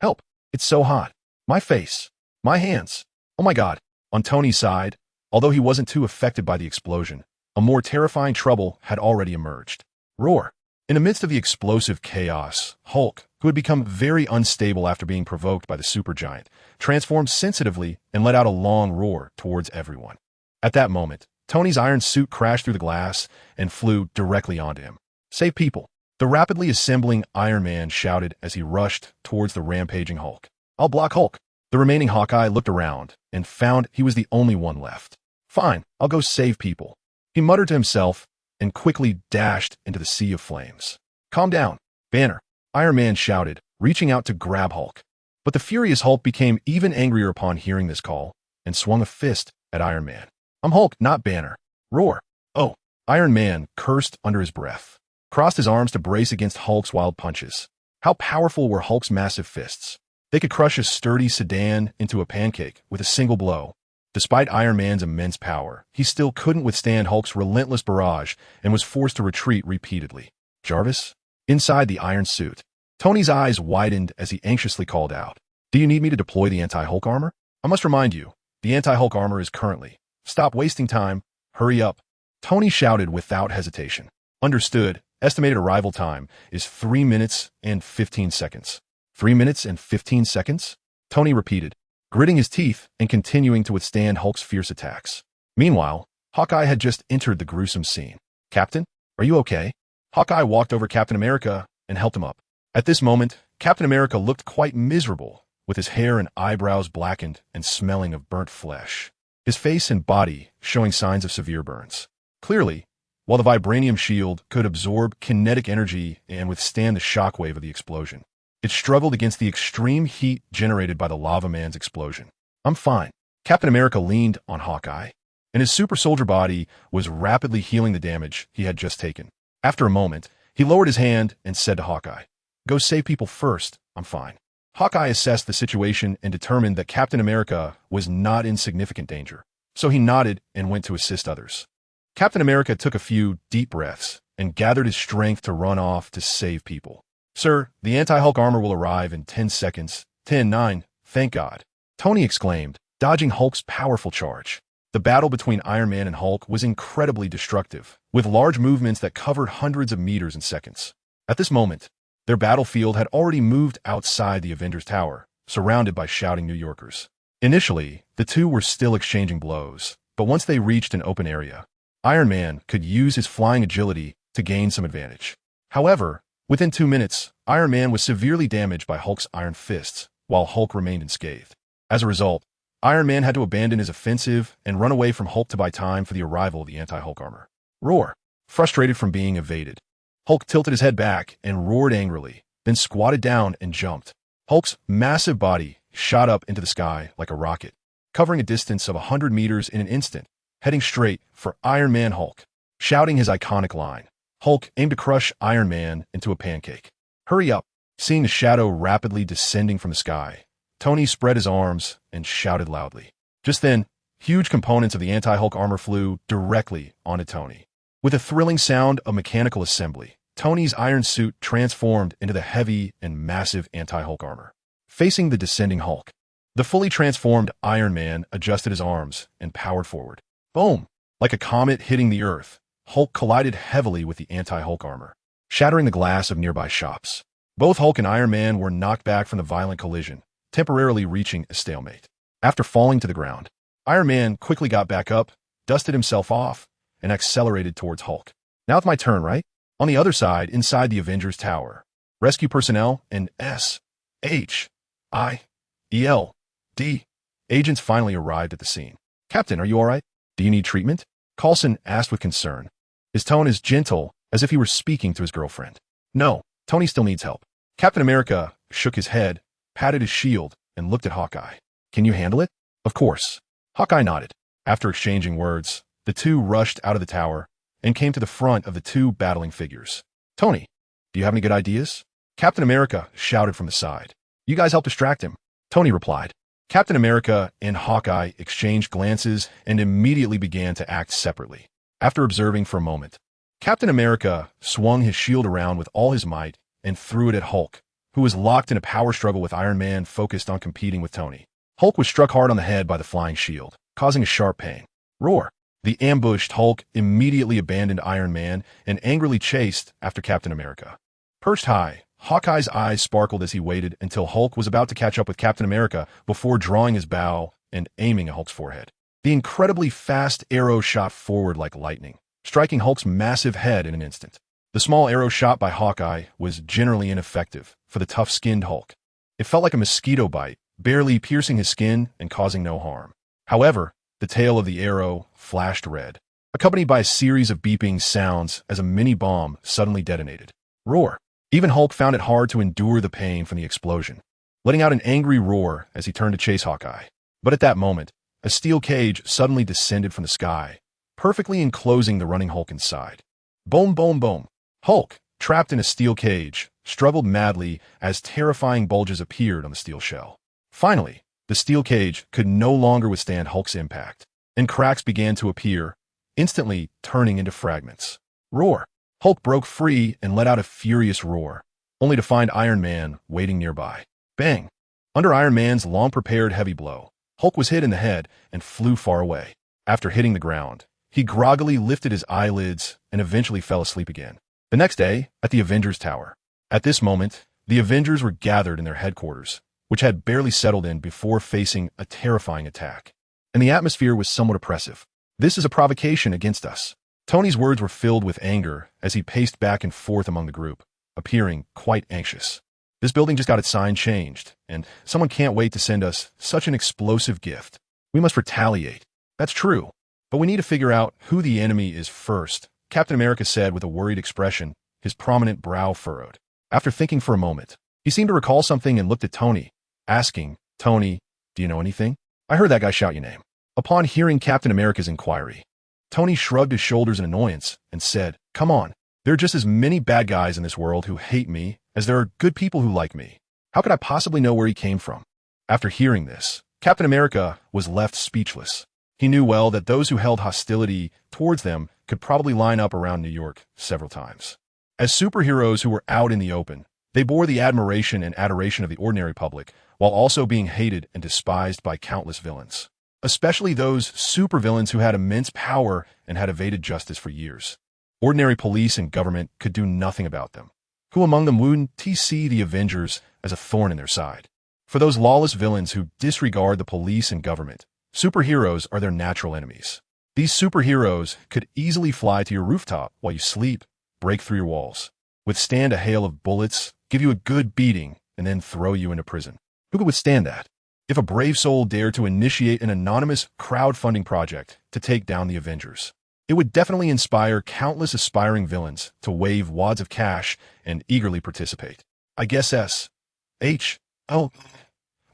Help! It's so hot. My face. My hands. Oh my God. On Tony's side, although he wasn't too affected by the explosion, a more terrifying trouble had already emerged. Roar! In the midst of the explosive chaos, Hulk, who had become very unstable after being provoked by the supergiant, transformed sensitively and let out a long roar towards everyone. At that moment, Tony's iron suit crashed through the glass and flew directly onto him. "Save people!" The rapidly assembling Iron Man shouted as he rushed towards the rampaging Hulk. "I'll block Hulk." The remaining Hawkeye looked around and found he was the only one left. "Fine, I'll go save people," he muttered to himself and quickly dashed into the sea of flames. "Calm down, Banner," Iron Man shouted, reaching out to grab Hulk. But the furious Hulk became even angrier upon hearing this call and swung a fist at Iron Man. "I'm Hulk, not Banner. Roar!" "Oh!" Iron Man cursed under his breath, crossed his arms to brace against Hulk's wild punches. How powerful were Hulk's massive fists? They could crush a sturdy sedan into a pancake with a single blow. Despite Iron Man's immense power, he still couldn't withstand Hulk's relentless barrage and was forced to retreat repeatedly. "Jarvis?" Inside the iron suit, Tony's eyes widened as he anxiously called out, "Do you need me to deploy the anti-Hulk armor?" "I must remind you, the anti-Hulk armor is currently—" "Stop wasting time. Hurry up," Tony shouted without hesitation. "Understood. Estimated arrival time is 3 minutes and 15 seconds. 3 minutes and 15 seconds? Tony repeated, gritting his teeth and continuing to withstand Hulk's fierce attacks. Meanwhile, Hawkeye had just entered the gruesome scene. "Captain, are you okay?" Hawkeye walked over Captain America and helped him up. At this moment, Captain America looked quite miserable, with his hair and eyebrows blackened and smelling of burnt flesh, his face and body showing signs of severe burns. Clearly, while the vibranium shield could absorb kinetic energy and withstand the shockwave of the explosion. It struggled against the extreme heat generated by the Lava Man's explosion. "I'm fine." Captain America leaned on Hawkeye, and his super soldier body was rapidly healing the damage he had just taken. After a moment, he lowered his hand and said to Hawkeye, "Go save people first. I'm fine." Hawkeye assessed the situation and determined that Captain America was not in significant danger, so he nodded and went to assist others. Captain America took a few deep breaths and gathered his strength to run off to save people. "Sir, the anti-Hulk armor will arrive in 10 seconds. 10, 9, thank God," Tony exclaimed, dodging Hulk's powerful charge. The battle between Iron Man and Hulk was incredibly destructive, with large movements that covered hundreds of meters in seconds. At this moment, their battlefield had already moved outside the Avengers Tower, surrounded by shouting New Yorkers. Initially, the two were still exchanging blows, but once they reached an open area, Iron Man could use his flying agility to gain some advantage. However, within 2 minutes, Iron Man was severely damaged by Hulk's iron fists, while Hulk remained unscathed. As a result, Iron Man had to abandon his offensive and run away from Hulk to buy time for the arrival of the anti-Hulk armor. Roar! Frustrated from being evaded, Hulk tilted his head back and roared angrily, then squatted down and jumped. Hulk's massive body shot up into the sky like a rocket, covering a distance of 100 meters in an instant, heading straight for Iron Man Hulk. Shouting his iconic line, Hulk aimed to crush Iron Man into a pancake. "Hurry up!" Seeing the shadow rapidly descending from the sky, Tony spread his arms and shouted loudly. Just then, huge components of the anti-Hulk armor flew directly onto Tony. With a thrilling sound of mechanical assembly, Tony's iron suit transformed into the heavy and massive anti-Hulk armor. Facing the descending Hulk, the fully transformed Iron Man adjusted his arms and powered forward. Boom! Like a comet hitting the Earth, Hulk collided heavily with the anti-Hulk armor, shattering the glass of nearby shops. Both Hulk and Iron Man were knocked back from the violent collision, temporarily reaching a stalemate. After falling to the ground, Iron Man quickly got back up, dusted himself off, and accelerated towards Hulk. "Now it's my turn, right?" On the other side, inside the Avengers Tower, rescue personnel and SHIELD agents finally arrived at the scene. "Captain, are you all right? Do you need treatment?" Coulson asked with concern, his tone as gentle as if he were speaking to his girlfriend. "No, Tony still needs help." Captain America shook his head, patted his shield, and looked at Hawkeye. "Can you handle it?" "Of course." Hawkeye nodded. After exchanging words, the two rushed out of the tower and came to the front of the two battling figures. "Tony, do you have any good ideas?" Captain America shouted from the side. "You guys help distract him," Tony replied. Captain America and Hawkeye exchanged glances and immediately began to act separately. After observing for a moment, Captain America swung his shield around with all his might and threw it at Hulk, who was locked in a power struggle with Iron Man focused on competing with Tony. Hulk was struck hard on the head by the flying shield, causing a sharp pain. Roar! The ambushed Hulk immediately abandoned Iron Man and angrily chased after Captain America. Perched high, Hawkeye's eyes sparkled as he waited until Hulk was about to catch up with Captain America before drawing his bow and aiming at Hulk's forehead. The incredibly fast arrow shot forward like lightning, striking Hulk's massive head in an instant. The small arrow shot by Hawkeye was generally ineffective for the tough-skinned Hulk. It felt like a mosquito bite, barely piercing his skin and causing no harm. However, the tail of the arrow flashed red, accompanied by a series of beeping sounds as a mini-bomb suddenly detonated. Roar! Even Hulk found it hard to endure the pain from the explosion, letting out an angry roar as he turned to chase Hawkeye. But at that moment, a steel cage suddenly descended from the sky, perfectly enclosing the running Hulk inside. Boom, boom, boom. Hulk, trapped in a steel cage, struggled madly as terrifying bulges appeared on the steel shell. Finally, the steel cage could no longer withstand Hulk's impact, and cracks began to appear, instantly turning into fragments. Roar! Hulk broke free and let out a furious roar, only to find Iron Man waiting nearby. Bang! Under Iron Man's long-prepared heavy blow, Hulk was hit in the head and flew far away. After hitting the ground, he groggily lifted his eyelids and eventually fell asleep again. The next day, at the Avengers Tower. At this moment, the Avengers were gathered in their headquarters, which had barely settled in before facing a terrifying attack. And the atmosphere was somewhat oppressive. "This is a provocation against us." Tony's words were filled with anger as he paced back and forth among the group, appearing quite anxious. "This building just got its sign changed, and someone can't wait to send us such an explosive gift. We must retaliate." "That's true, but we need to figure out who the enemy is first Captain America said with a worried expression, his prominent brow furrowed. After thinking for a moment, he seemed to recall something and looked at Tony, asking, Tony, do you know anything? I heard that guy shout your name. Upon hearing Captain America's inquiry, Tony shrugged his shoulders in annoyance and said, come on, there are just as many bad guys in this world who hate me as there are good people who like me. How could I possibly know where he came from? After hearing this, Captain America was left speechless. He knew well that those who held hostility towards them could probably line up around New York several times. As superheroes who were out in the open, they bore the admiration and adoration of the ordinary public, while also being hated and despised by countless villains, especially those supervillains who had immense power and had evaded justice for years. Ordinary police and government could do nothing about them. Who among them wouldn't see the Avengers as a thorn in their side? For those lawless villains who disregard the police and government, superheroes are their natural enemies. These superheroes could easily fly to your rooftop while you sleep, break through your walls, withstand a hail of bullets, give you a good beating, and then throw you into prison. Who could withstand that? If a brave soul dared to initiate an anonymous crowdfunding project to take down the Avengers, it would definitely inspire countless aspiring villains to wave wads of cash and eagerly participate. I guess Oh,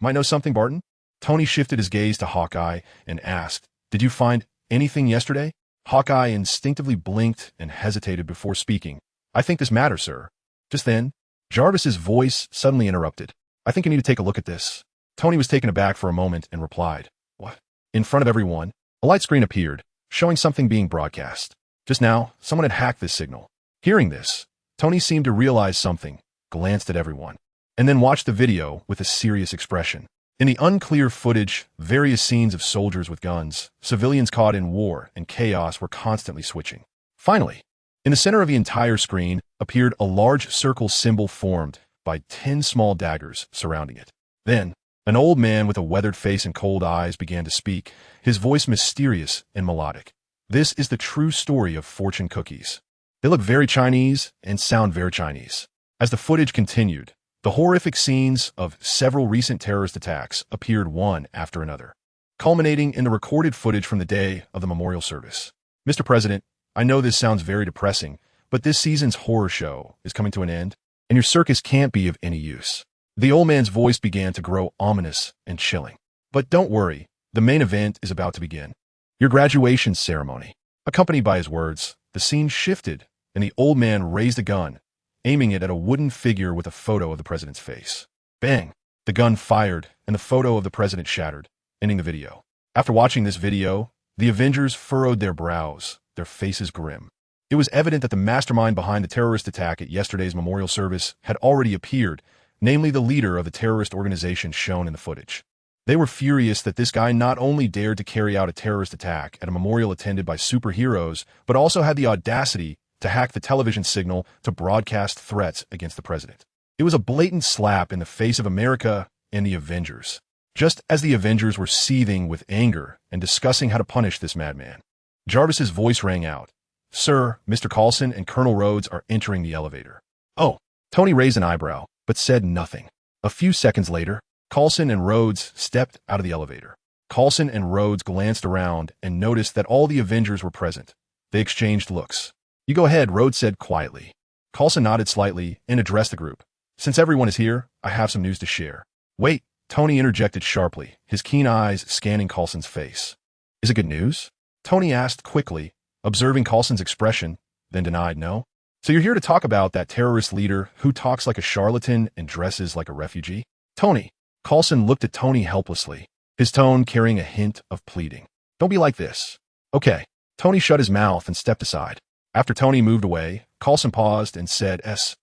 might know something, Barton? Tony shifted his gaze to Hawkeye and asked, did you find anything yesterday? Hawkeye instinctively blinked and hesitated before speaking. I think this matters, sir. Just then, Jarvis's voice suddenly interrupted. I think you need to take a look at this. Tony was taken aback for a moment and replied, what? In front of everyone, a light screen appeared, showing something being broadcast. Just now, someone had hacked this signal. Hearing this, Tony seemed to realize something, glanced at everyone, and then watched the video with a serious expression. In the unclear footage, various scenes of soldiers with guns, civilians caught in war, and chaos were constantly switching. Finally, in the center of the entire screen appeared a large circle symbol formed by 10 small daggers surrounding it. Then, an old man with a weathered face and cold eyes began to speak, his voice mysterious and melodic. This is the true story of fortune cookies. They look very Chinese and sound very Chinese. As the footage continued, the horrific scenes of several recent terrorist attacks appeared one after another, culminating in the recorded footage from the day of the memorial service. Mr. President, I know this sounds very depressing, but this season's horror show is coming to an end, and your circus can't be of any use. The old man's voice began to grow ominous and chilling. But don't worry, the main event is about to begin. Your graduation ceremony. Accompanied by his words, the scene shifted, and the old man raised a gun, aiming it at a wooden figure with a photo of the president's face. Bang! The gun fired, and the photo of the president shattered, ending the video. After watching this video, the Avengers furrowed their brows, their faces grim. It was evident that the mastermind behind the terrorist attack at yesterday's memorial service had already appeared, namely the leader of the terrorist organization shown in the footage. They were furious that this guy not only dared to carry out a terrorist attack at a memorial attended by superheroes, but also had the audacity to hack the television signal to broadcast threats against the president. It was a blatant slap in the face of America and the Avengers. Just as the Avengers were seething with anger and discussing how to punish this madman, Jarvis's voice rang out. Sir, Mr. Coulson and Colonel Rhodes are entering the elevator. Oh, Tony raised an eyebrow, but said nothing. A few seconds later, Coulson and Rhodes stepped out of the elevator. Coulson and Rhodes glanced around and noticed that all the Avengers were present. They exchanged looks. You go ahead, Rhodes said quietly. Coulson nodded slightly and addressed the group. Since everyone is here, I have some news to share. Wait, Tony interjected sharply, his keen eyes scanning Coulson's face. Is it good news? Tony asked quickly, observing Coulson's expression, then denied no. So you're here to talk about that terrorist leader who talks like a charlatan and dresses like a refugee? Tony. Coulson looked at Tony helplessly, his tone carrying a hint of pleading. Don't be like this. Okay. Tony shut his mouth and stepped aside. After Tony moved away, Coulson paused and said S-H-I-E-L-D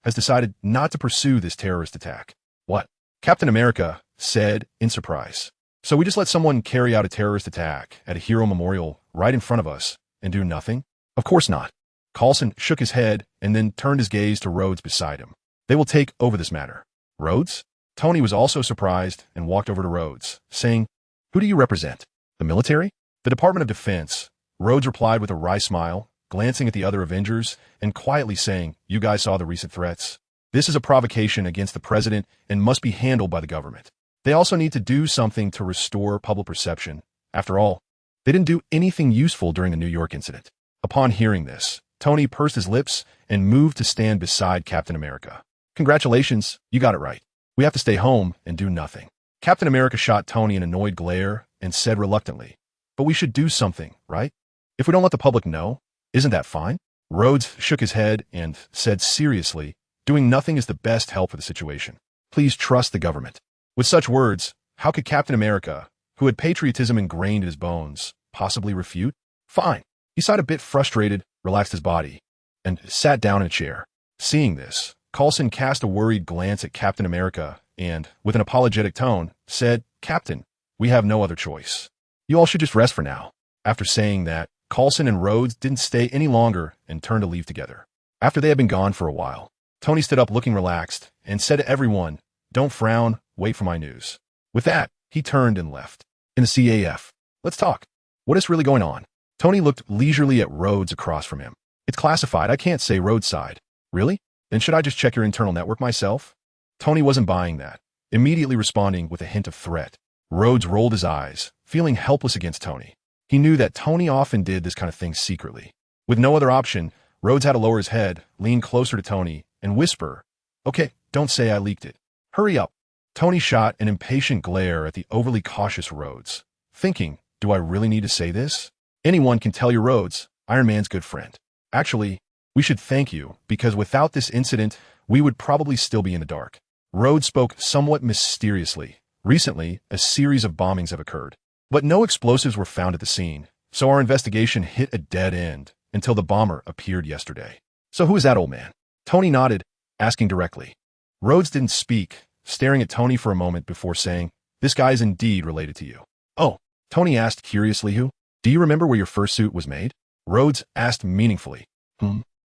has decided not to pursue this terrorist attack. What? Captain America said in surprise. So we just let someone carry out a terrorist attack at a hero memorial right in front of us and do nothing? Of course not. Coulson shook his head and then turned his gaze to Rhodes beside him. They will take over this matter. Rhodes? Tony was also surprised and walked over to Rhodes, saying, Who do you represent? The military? The Department of Defense. Rhodes replied with a wry smile, glancing at the other Avengers and quietly saying, You guys saw the recent threats. This is a provocation against the president and must be handled by the government. They also need to do something to restore public perception. After all, They didn't do anything useful during the New York incident. Upon hearing this, Tony pursed his lips and moved to stand beside Captain America. Congratulations, you got it right. We have to stay home and do nothing. Captain America shot Tony an annoyed glare and said reluctantly, but we should do something, right? If we don't let the public know, isn't that fine? Rhodes shook his head and said seriously, doing nothing is the best help for the situation. Please trust the government. With such words, how could Captain America, who had patriotism ingrained in his bones, possibly refute? Fine. He sighed a bit frustrated, relaxed his body, and sat down in a chair. Seeing this, Coulson cast a worried glance at Captain America and, with an apologetic tone, said, Captain, we have no other choice. You all should just rest for now. After saying that, Coulson and Rhodes didn't stay any longer and turned to leave together. After they had been gone for a while, Tony stood up looking relaxed and said to everyone, don't frown, wait for my news. With that, he turned and left. In the CAF, let's talk. What is really going on? Tony looked leisurely at Rhodes across from him. It's classified, I can't say roadside. Really? Then should I just check your internal network myself? Tony wasn't buying that, immediately responding with a hint of threat. Rhodes rolled his eyes, feeling helpless against Tony. He knew that Tony often did this kind of thing secretly. With no other option, Rhodes had to lower his head, lean closer to Tony, and whisper, okay, don't say I leaked it. Hurry up. Tony shot an impatient glare at the overly cautious Rhodes, thinking, do I really need to say this? Anyone can tell you Rhodes, Iron Man's good friend. Actually, we should thank you, because without this incident, we would probably still be in the dark. Rhodes spoke somewhat mysteriously. Recently, a series of bombings have occurred, but no explosives were found at the scene, so our investigation hit a dead end until the bomber appeared yesterday. So who is that old man? Tony nodded, asking directly. Rhodes didn't speak, staring at Tony for a moment before saying, this guy is indeed related to you. Oh, Tony asked curiously who? Do you remember where your first suit was made? Rhodes asked meaningfully.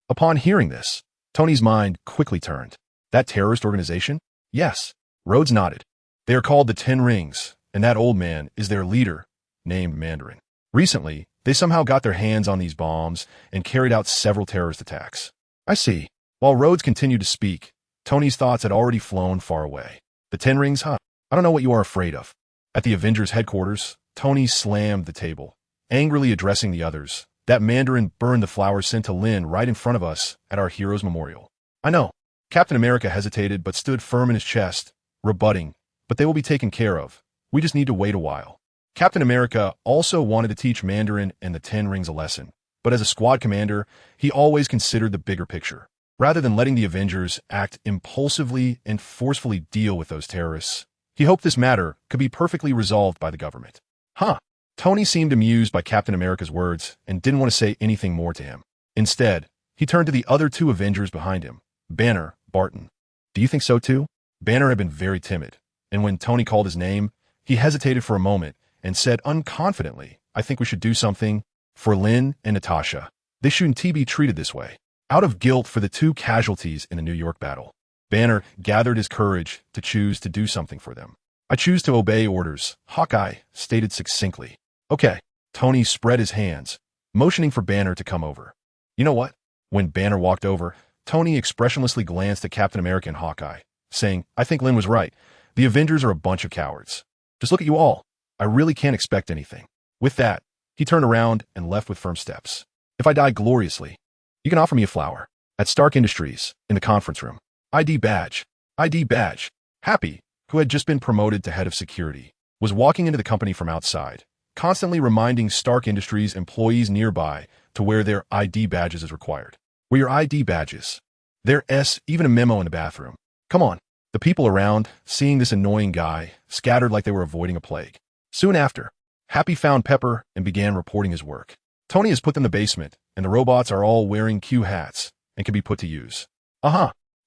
Upon hearing this, Tony's mind quickly turned. That terrorist organization? Yes. Rhodes nodded. They are called the Ten Rings, and that old man is their leader, named Mandarin. Recently, they somehow got their hands on these bombs and carried out several terrorist attacks. I see. While Rhodes continued to speak, Tony's thoughts had already flown far away. The Ten Rings, huh? I don't know what you are afraid of. At the Avengers headquarters, Tony slammed the table, angrily addressing the others. That Mandarin burned the flowers sent to Lynn right in front of us at our hero's memorial. I know. Captain America hesitated but stood firm in his chest, rebutting, but they will be taken care of. We just need to wait a while. Captain America also wanted to teach Mandarin and the Ten Rings a lesson, but as a squad commander, he always considered the bigger picture. Rather than letting the Avengers act impulsively and forcefully deal with those terrorists, he hoped this matter could be perfectly resolved by the government. Huh. Tony seemed amused by Captain America's words and didn't want to say anything more to him. Instead, he turned to the other two Avengers behind him, Banner, Barton. Do you think so too? Banner had been very timid, and when Tony called his name, he hesitated for a moment and said unconfidently, I think we should do something for Lynn and Natasha. They shouldn't be treated this way. Out of guilt for the two casualties in the New York battle, Banner gathered his courage to choose to do something for them. I choose to obey orders, Hawkeye stated succinctly. Okay. Tony spread his hands, motioning for Banner to come over. You know what? When Banner walked over, Tony expressionlessly glanced at Captain America and Hawkeye, saying, I think Lynn was right. The Avengers are a bunch of cowards. Just look at you all. I really can't expect anything. With that, he turned around and left with firm steps. If I die gloriously, you can offer me a flower. At Stark Industries, in the conference room. ID badge. ID badge. Happy, who had just been promoted to head of security, was walking into the company from outside, constantly reminding Stark Industries employees nearby to wear their ID badges as required. Wear your ID badges. There's even a memo in the bathroom. Come on. The people around, seeing this annoying guy, scattered like they were avoiding a plague. Soon after, Happy found Pepper and began reporting his work. Tony has put them in the basement, and the robots are all wearing Q hats and can be put to use.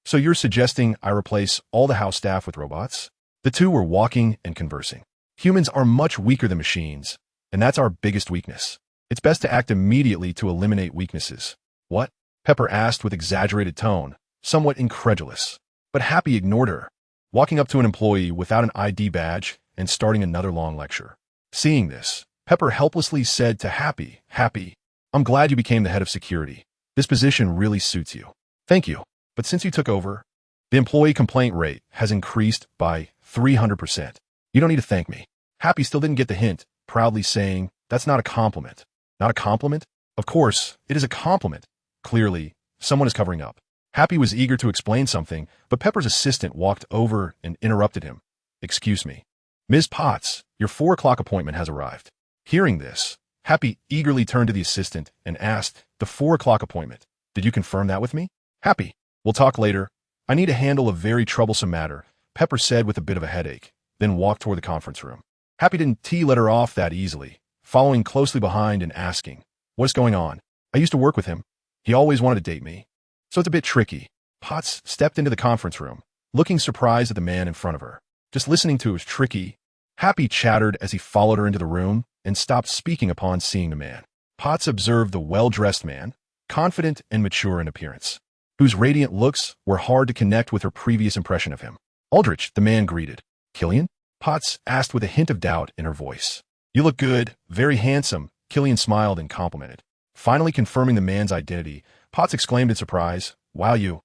So you're suggesting I replace all the house staff with robots? The two were walking and conversing. Humans are much weaker than machines, and that's our biggest weakness. It's best to act immediately to eliminate weaknesses. What? Pepper asked with exaggerated tone, somewhat incredulous. But Happy ignored her, walking up to an employee without an ID badge and starting another long lecture. Seeing this, Pepper helplessly said to Happy, Happy, I'm glad you became the head of security. This position really suits you. Thank you. But since you took over, the employee complaint rate has increased by 300%. You don't need to thank me. Happy still didn't get the hint, proudly saying, That's not a compliment. Not a compliment? Of course, it is a compliment. Clearly, someone is covering up. Happy was eager to explain something, but Pepper's assistant walked over and interrupted him. Excuse me. Ms. Potts, your 4 o'clock appointment has arrived. Hearing this, Happy eagerly turned to the assistant and asked, the 4 o'clock appointment. Did you confirm that with me? Happy. We'll talk later. I need to handle a very troublesome matter, Pepper said with a bit of a headache, then walked toward the conference room. Happy didn't let her off that easily, following closely behind and asking, what's going on? I used to work with him. He always wanted to date me. So it's a bit tricky. Potts stepped into the conference room, looking surprised at the man in front of her. Just listening to it was tricky. Happy chattered as he followed her into the room and stopped speaking upon seeing the man. Potts observed the well-dressed man, confident and mature in appearance, whose radiant looks were hard to connect with her previous impression of him. Aldrich, the man greeted. Killian? Potts asked with a hint of doubt in her voice. You look good, very handsome, Killian smiled and complimented. Finally confirming the man's identity, Potts exclaimed in surprise, wow, you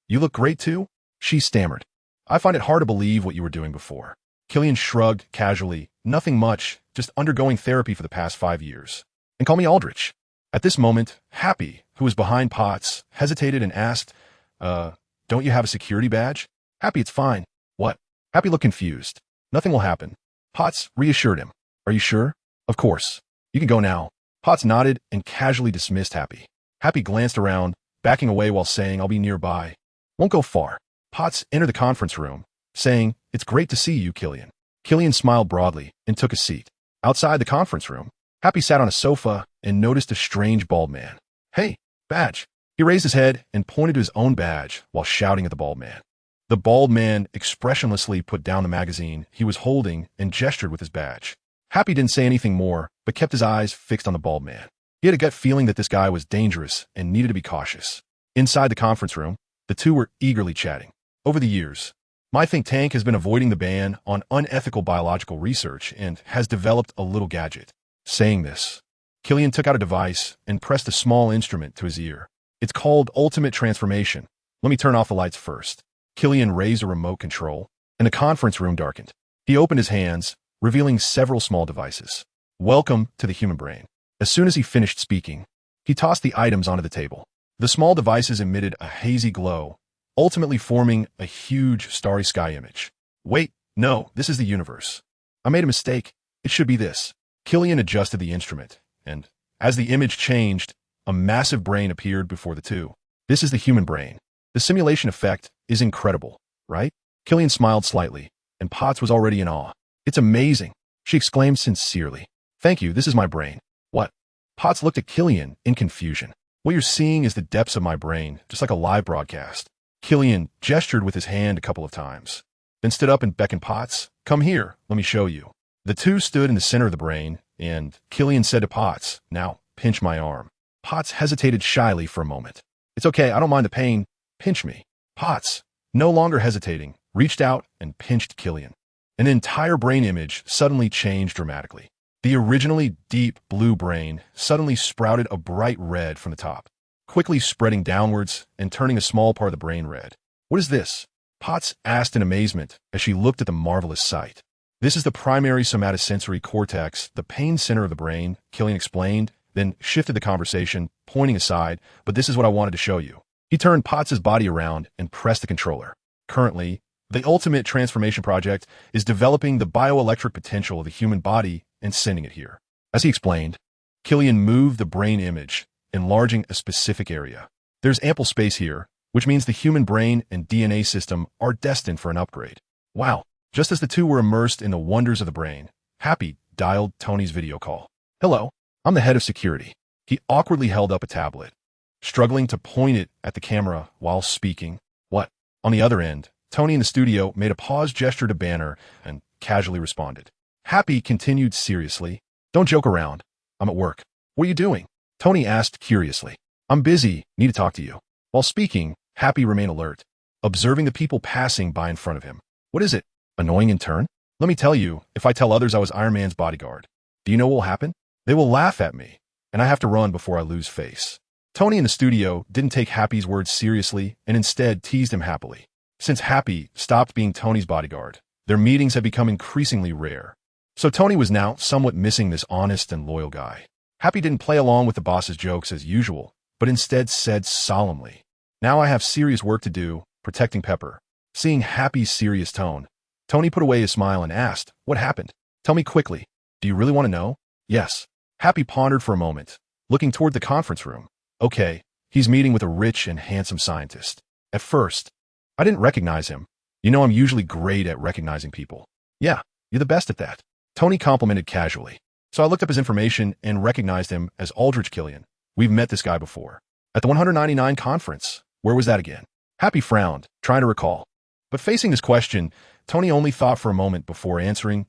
look great too? She stammered. I find it hard to believe what you were doing before. Killian shrugged casually, nothing much, just undergoing therapy for the past 5 years. And call me Aldrich. At this moment, Happy, who was behind Potts, hesitated and asked, don't you have a security badge? Happy, it's fine. What? Happy looked confused. Nothing will happen. Potts reassured him. Are you sure? Of course. You can go now. Potts nodded and casually dismissed Happy. Happy glanced around, backing away while saying, I'll be nearby. Won't go far. Potts entered the conference room, saying, it's great to see you, Killian. Killian smiled broadly and took a seat. Outside the conference room, Happy sat on a sofa and noticed a strange bald man. Hey, badge. He raised his head and pointed to his own badge while shouting at the bald man. The bald man expressionlessly put down the magazine he was holding and gestured with his badge. Happy didn't say anything more, but kept his eyes fixed on the bald man. He had a gut feeling that this guy was dangerous and needed to be cautious. Inside the conference room, the two were eagerly chatting. Over the years, my think tank has been avoiding the ban on unethical biological research and has developed a little gadget. Saying this, Killian took out a device and pressed a small instrument to his ear. It's called Ultimate Transformation. Let me turn off the lights first. Killian raised a remote control, and the conference room darkened. He opened his hands, revealing several small devices. Welcome to the human brain. As soon as he finished speaking, he tossed the items onto the table. The small devices emitted a hazy glow, ultimately forming a huge starry sky image. Wait, no, this is the universe. I made a mistake. It should be this. Killian adjusted the instrument, and as the image changed, a massive brain appeared before the two. This is the human brain. The simulation effect is incredible, right? Killian smiled slightly, and Potts was already in awe. It's amazing, she exclaimed sincerely. Thank you, this is my brain. What? Potts looked at Killian in confusion. What you're seeing is the depths of my brain, just like a live broadcast. Killian gestured with his hand a couple of times, then stood up and beckoned Potts. Come here, let me show you. The two stood in the center of the brain, and Killian said to Potts, now, pinch my arm. Potts hesitated shyly for a moment. It's okay, I don't mind the pain. Pinch me. Potts, no longer hesitating, reached out and pinched Killian. An entire brain image suddenly changed dramatically. The originally deep blue brain suddenly sprouted a bright red from the top, quickly spreading downwards and turning a small part of the brain red. What is this? Potts asked in amazement as she looked at the marvelous sight. This is the primary somatosensory cortex, the pain center of the brain, Killian explained, then shifted the conversation, pointing aside, but this is what I wanted to show you. He turned Potts' body around and pressed the controller. Currently, the Ultimate Transformation Project is developing the bioelectric potential of the human body and sending it here. As he explained, Killian moved the brain image, enlarging a specific area. There's ample space here, which means the human brain and DNA system are destined for an upgrade. Wow. Just as the two were immersed in the wonders of the brain, Happy dialed Tony's video call. Hello, I'm the head of security. He awkwardly held up a tablet, struggling to point it at the camera while speaking. What? On the other end, Tony in the studio made a pause gesture to Banner and casually responded. Happy continued seriously. Don't joke around. I'm at work. What are you doing? Tony asked curiously. I'm busy. Need to talk to you. While speaking, Happy remained alert, observing the people passing by in front of him. What is it? Annoying in turn? Let me tell you, if I tell others I was Iron Man's bodyguard, do you know what will happen? They will laugh at me, and I have to run before I lose face. Tony in the studio didn't take Happy's words seriously and instead teased him happily. Since Happy stopped being Tony's bodyguard, their meetings had become increasingly rare. So Tony was now somewhat missing this honest and loyal guy. Happy didn't play along with the boss's jokes as usual, but instead said solemnly, "Now I have serious work to do, protecting Pepper." Seeing Happy's serious tone, Tony put away his smile and asked, "What happened? Tell me quickly. Do you really want to know?" "Yes." Happy pondered for a moment, looking toward the conference room. "Okay, he's meeting with a rich and handsome scientist. At first, I didn't recognize him. You know I'm usually great at recognizing people." "Yeah, you're the best at that," Tony complimented casually. "So I looked up his information and recognized him as Aldrich Killian. We've met this guy before. At the 199 conference. Where was that again?" Happy frowned, trying to recall. But facing this question, Tony only thought for a moment before answering,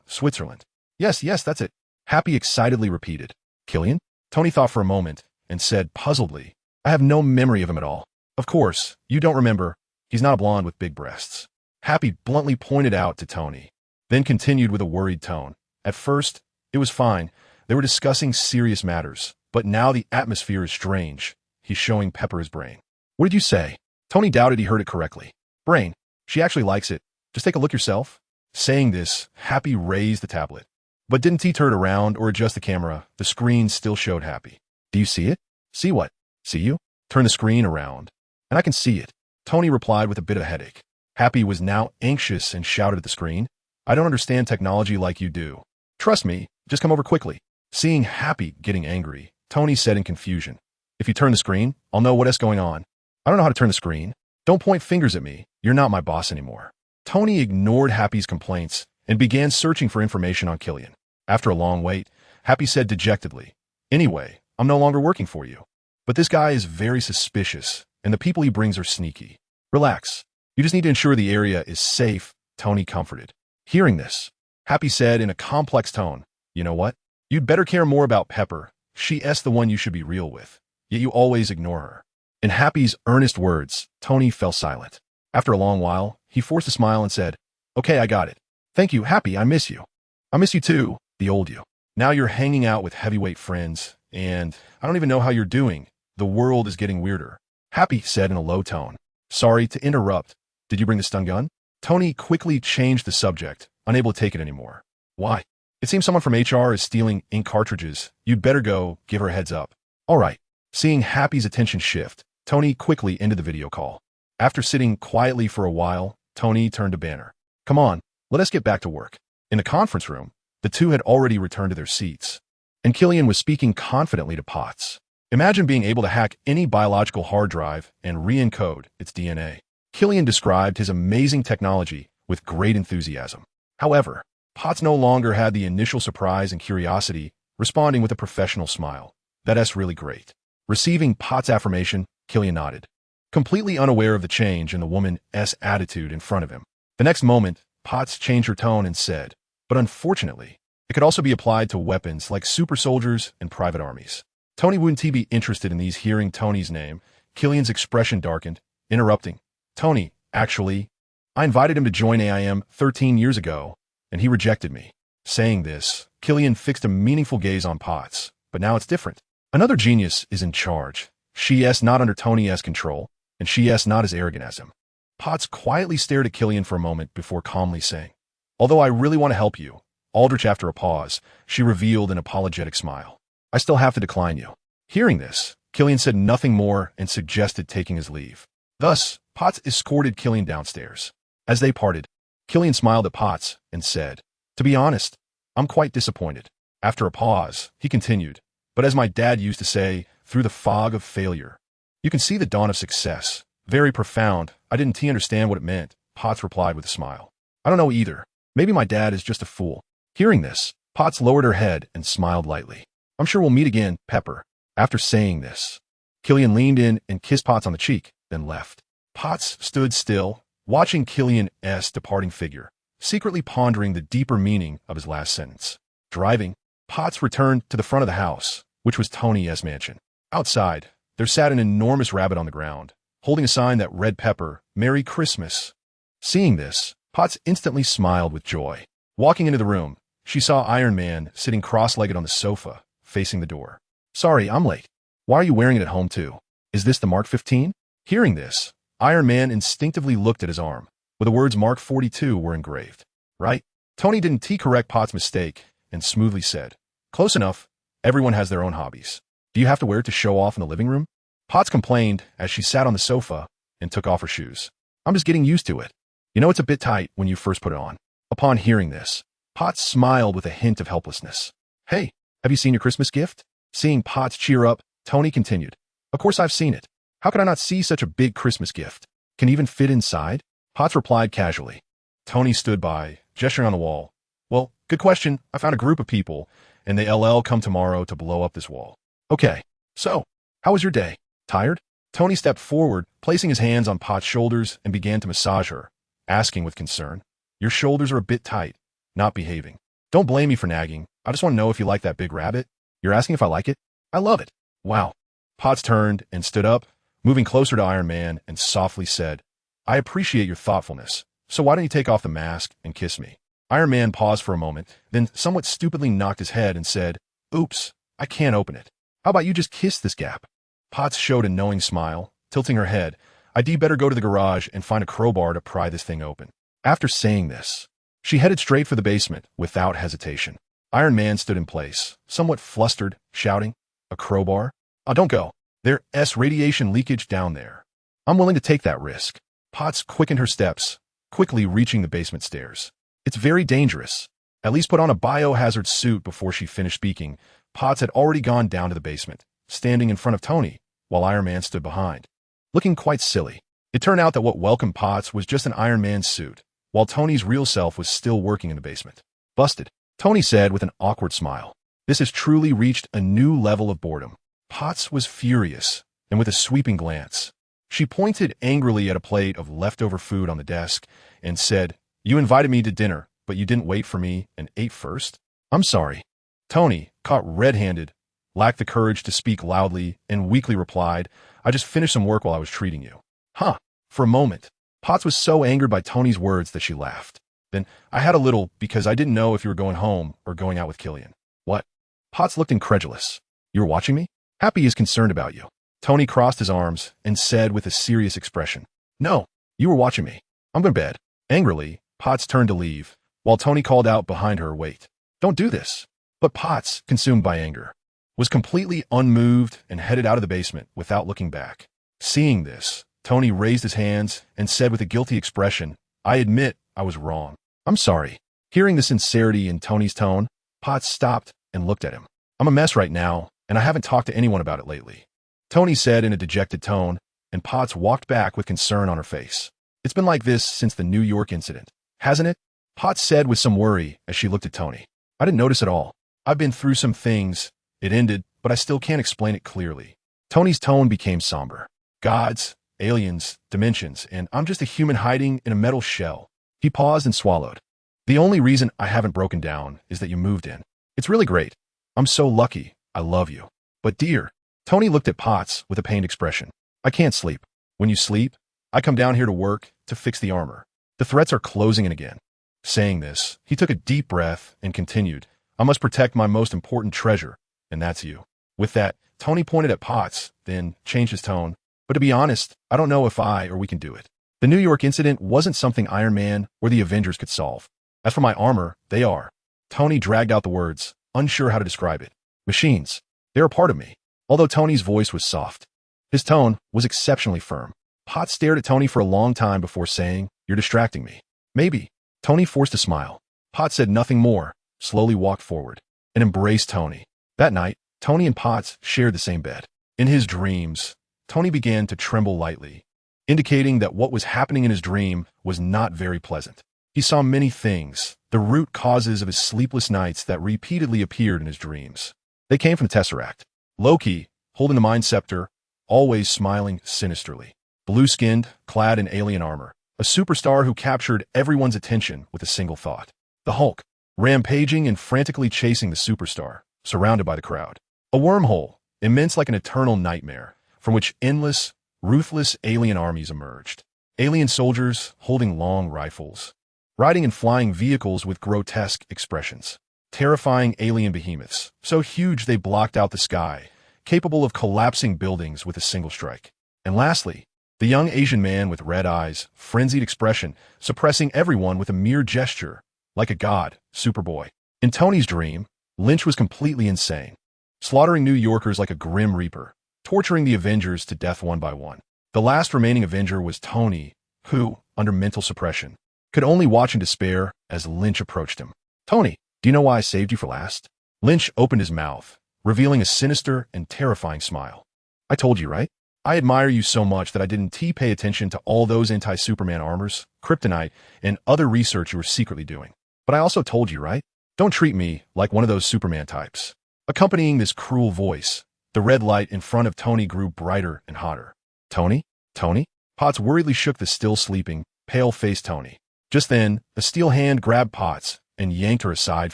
Switzerland. Yes, that's it." Happy excitedly repeated. "Killian?" Tony thought for a moment and said puzzledly, "I have no memory of him at all." "Of course, you don't remember. He's not a blonde with big breasts." Happy bluntly pointed out to Tony, then continued with a worried tone. "At first, it was fine. They were discussing serious matters, but now the atmosphere is strange. He's showing Pepper his brain." "What did you say?" Tony doubted he heard it correctly. "Brain. She actually likes it. Just take a look yourself." Saying this, Happy raised the tablet. But didn't he turn it around or adjust the camera? The screen still showed Happy. "Do you see it?" "See what?" "See you?" "Turn the screen around." "And I can see it," Tony replied with a bit of a headache. Happy was now anxious and shouted at the screen, "I don't understand technology like you do. Trust me, just come over quickly." Seeing Happy getting angry, Tony said in confusion, "If you turn the screen, I'll know what is going on." "I don't know how to turn the screen. Don't point fingers at me. You're not my boss anymore." Tony ignored Happy's complaints and began searching for information on Killian. After a long wait, Happy said dejectedly, "Anyway, I'm no longer working for you. But this guy is very suspicious, and the people he brings are sneaky. Relax. You just need to ensure the area is safe," Tony comforted. Hearing this, Happy said in a complex tone, "You know what? You'd better care more about Pepper. She's the one you should be real with. Yet you always ignore her." In Happy's earnest words, Tony fell silent. After a long while, he forced a smile and said, "Okay, I got it. Thank you, Happy. I miss you." "I miss you too, the old you. Now you're hanging out with heavyweight friends, and I don't even know how you're doing. The world is getting weirder," Happy said in a low tone. "Sorry to interrupt. Did you bring the stun gun?" Tony quickly changed the subject, unable to take it anymore. "Why?" "It seems someone from HR is stealing ink cartridges. You'd better go give her a heads up." "All right." Seeing Happy's attention shift, Tony quickly ended the video call. After sitting quietly for a while, Tony turned to Banner. "Come on, let us get back to work." In the conference room, the two had already returned to their seats, and Killian was speaking confidently to Potts. "Imagine being able to hack any biological hard drive and re-encode its DNA." Killian described his amazing technology with great enthusiasm. However, Potts no longer had the initial surprise and curiosity, responding with a professional smile. "That's really great." Receiving Potts' affirmation, Killian nodded, completely unaware of the change in the woman's attitude in front of him. The next moment, Potts changed her tone and said, "But unfortunately, it could also be applied to weapons like super soldiers and private armies." Tony wouldn't he be interested in these? Hearing Tony's name, Killian's expression darkened, interrupting. "Tony, actually, I invited him to join AIM 13 years ago, and he rejected me." Saying this, Killian fixed a meaningful gaze on Potts, but now it's different. Another genius is in charge. She's not under Tony's control, and she's not as arrogant as him. Potts quietly stared at Killian for a moment before calmly saying, "Although I really want to help you," Aldrich, after a pause, she revealed an apologetic smile, "I still have to decline you." Hearing this, Killian said nothing more and suggested taking his leave. Thus, Potts escorted Killian downstairs. As they parted, Killian smiled at Potts and said, "To be honest, I'm quite disappointed." After a pause, he continued, "But as my dad used to say, through the fog of failure, you can see the dawn of success." "Very profound. I didn't understand what it meant," Potts replied with a smile. "I don't know either. Maybe my dad is just a fool." Hearing this, Potts lowered her head and smiled lightly. "I'm sure we'll meet again, Pepper." After saying this, Killian leaned in and kissed Potts on the cheek, then left. Potts stood still, watching Killian's departing figure, secretly pondering the deeper meaning of his last sentence. Driving, Potts returned to the front of the house, which was Tony's mansion. Outside, there sat an enormous rabbit on the ground, holding a sign that read Pepper, "Merry Christmas." Seeing this, Potts instantly smiled with joy. Walking into the room, she saw Iron Man sitting cross-legged on the sofa, facing the door. "Sorry, I'm late. Why are you wearing it at home too? Is this the Mark 15? Hearing this, Iron Man instinctively looked at his arm, where the words Mark 42 were engraved. "Right? Tony didn't correct Pot's mistake and smoothly said, "Close enough. Everyone has their own hobbies. Do you have to wear it to show off in the living room?" Potts complained as she sat on the sofa and took off her shoes. "I'm just getting used to it. You know it's a bit tight when you first put it on." Upon hearing this, Potts smiled with a hint of helplessness. "Hey, have you seen your Christmas gift?" Seeing Potts cheer up, Tony continued, "Of course I've seen it. How could I not see such a big Christmas gift? Can it even fit inside?" Potts replied casually. Tony stood by, gesturing on the wall. "Well, good question. I found a group of people, and they come tomorrow to blow up this wall." "Okay, so, how was your day? Tired?" Tony stepped forward, placing his hands on Potts' shoulders and began to massage her, asking with concern, "Your shoulders are a bit tight, not behaving. Don't blame me for nagging. I just want to know if you like that big rabbit." "You're asking if I like it? I love it." "Wow." Potts turned and stood up, moving closer to Iron Man, and softly said, "I appreciate your thoughtfulness, so why don't you take off the mask and kiss me?" Iron Man paused for a moment, then somewhat stupidly knocked his head and said, "Oops, I can't open it. How about you just kiss this gap?" Potts showed a knowing smile, tilting her head. "I'd better go to the garage and find a crowbar to pry this thing open." After saying this, she headed straight for the basement without hesitation. Iron Man stood in place, somewhat flustered, shouting, "A crowbar? Oh, don't go. There's radiation leakage down there. I'm willing to take that risk." Potts quickened her steps, quickly reaching the basement stairs. "It's very dangerous. At least put on a biohazard suit." Before she finished speaking, Potts had already gone down to the basement, standing in front of Tony, while Iron Man stood behind, looking quite silly. It turned out that what welcomed Potts was just an Iron Man suit, while Tony's real self was still working in the basement. "Busted," Tony said with an awkward smile. "This has truly reached a new level of boredom." Potts was furious, and with a sweeping glance, she pointed angrily at a plate of leftover food on the desk and said, "You invited me to dinner, but you didn't wait for me and ate first? I'm sorry." Tony, caught red-handed, lacked the courage to speak loudly and weakly replied, "I just finished some work while I was treating you." Huh. For a moment, Potts was so angered by Tony's words that she laughed. "Then I had a little because I didn't know if you were going home or going out with Killian." "What?" Potts looked incredulous. "You were watching me?" "Happy is concerned about you." Tony crossed his arms and said with a serious expression, "No, you were watching me. I'm going to bed." Angrily, Potts turned to leave, while Tony called out behind her, "Wait. Don't do this." But Potts, consumed by anger, was completely unmoved and headed out of the basement without looking back. Seeing this, Tony raised his hands and said with a guilty expression, "I admit I was wrong. I'm sorry." Hearing the sincerity in Tony's tone, Potts stopped and looked at him. "I'm a mess right now, and I haven't talked to anyone about it lately," Tony said in a dejected tone, and Potts walked back with concern on her face. "It's been like this since the New York incident, hasn't it?" Potts said with some worry as she looked at Tony. "I didn't notice at all. I've been through some things. It ended, but I still can't explain it clearly." Tony's tone became somber. "Gods, aliens, dimensions, and I'm just a human hiding in a metal shell." He paused and swallowed. "The only reason I haven't broken down is that you moved in. It's really great. I'm so lucky. I love you. But dear," Tony looked at Potts with a pained expression, "I can't sleep. When you sleep, I come down here to work to fix the armor. The threats are closing in again." Saying this, he took a deep breath and continued, "I must protect my most important treasure, and that's you." With that, Tony pointed at Potts, then changed his tone. "But to be honest, I don't know if I or we can do it. The New York incident wasn't something Iron Man or the Avengers could solve. As for my armor, they are." Tony dragged out the words, unsure how to describe it. "Machines. They're a part of me." Although Tony's voice was soft, his tone was exceptionally firm. Potts stared at Tony for a long time before saying, "You're distracting me." "Maybe." Tony forced a smile. Potts said nothing more, slowly walked forward, and embraced Tony. That night, Tony and Potts shared the same bed. In his dreams, Tony began to tremble lightly, indicating that what was happening in his dream was not very pleasant. He saw many things, the root causes of his sleepless nights that repeatedly appeared in his dreams. They came from the Tesseract. Loki, holding the Mind Scepter, always smiling sinisterly. Blue-skinned, clad in alien armor. A superstar who captured everyone's attention with a single thought. The Hulk, rampaging and frantically chasing the superstar, surrounded by the crowd. A wormhole, immense like an eternal nightmare, from which endless, ruthless alien armies emerged. Alien soldiers holding long rifles, riding in flying vehicles with grotesque expressions. Terrifying alien behemoths, so huge they blocked out the sky, capable of collapsing buildings with a single strike. And lastly, the young Asian man with red eyes, frenzied expression, suppressing everyone with a mere gesture, Like a god, Superboy. In Tony's dream, Lynch was completely insane, slaughtering New Yorkers like a grim reaper, torturing the Avengers to death one by one. The last remaining Avenger was Tony, who, under mental suppression, could only watch in despair as Lynch approached him. Tony, do you know why I saved you for last? Lynch opened his mouth, revealing a sinister and terrifying smile. I told you, right? I admire you so much that I didn't pay attention to all those anti-Superman armors, kryptonite, and other research you were secretly doing. But I also told you, right? Don't treat me like one of those Superman types. Accompanying this cruel voice, the red light in front of Tony grew brighter and hotter. Tony? Tony? Potts worriedly shook the still sleeping, pale-faced Tony. Just then, a steel hand grabbed Potts and yanked her aside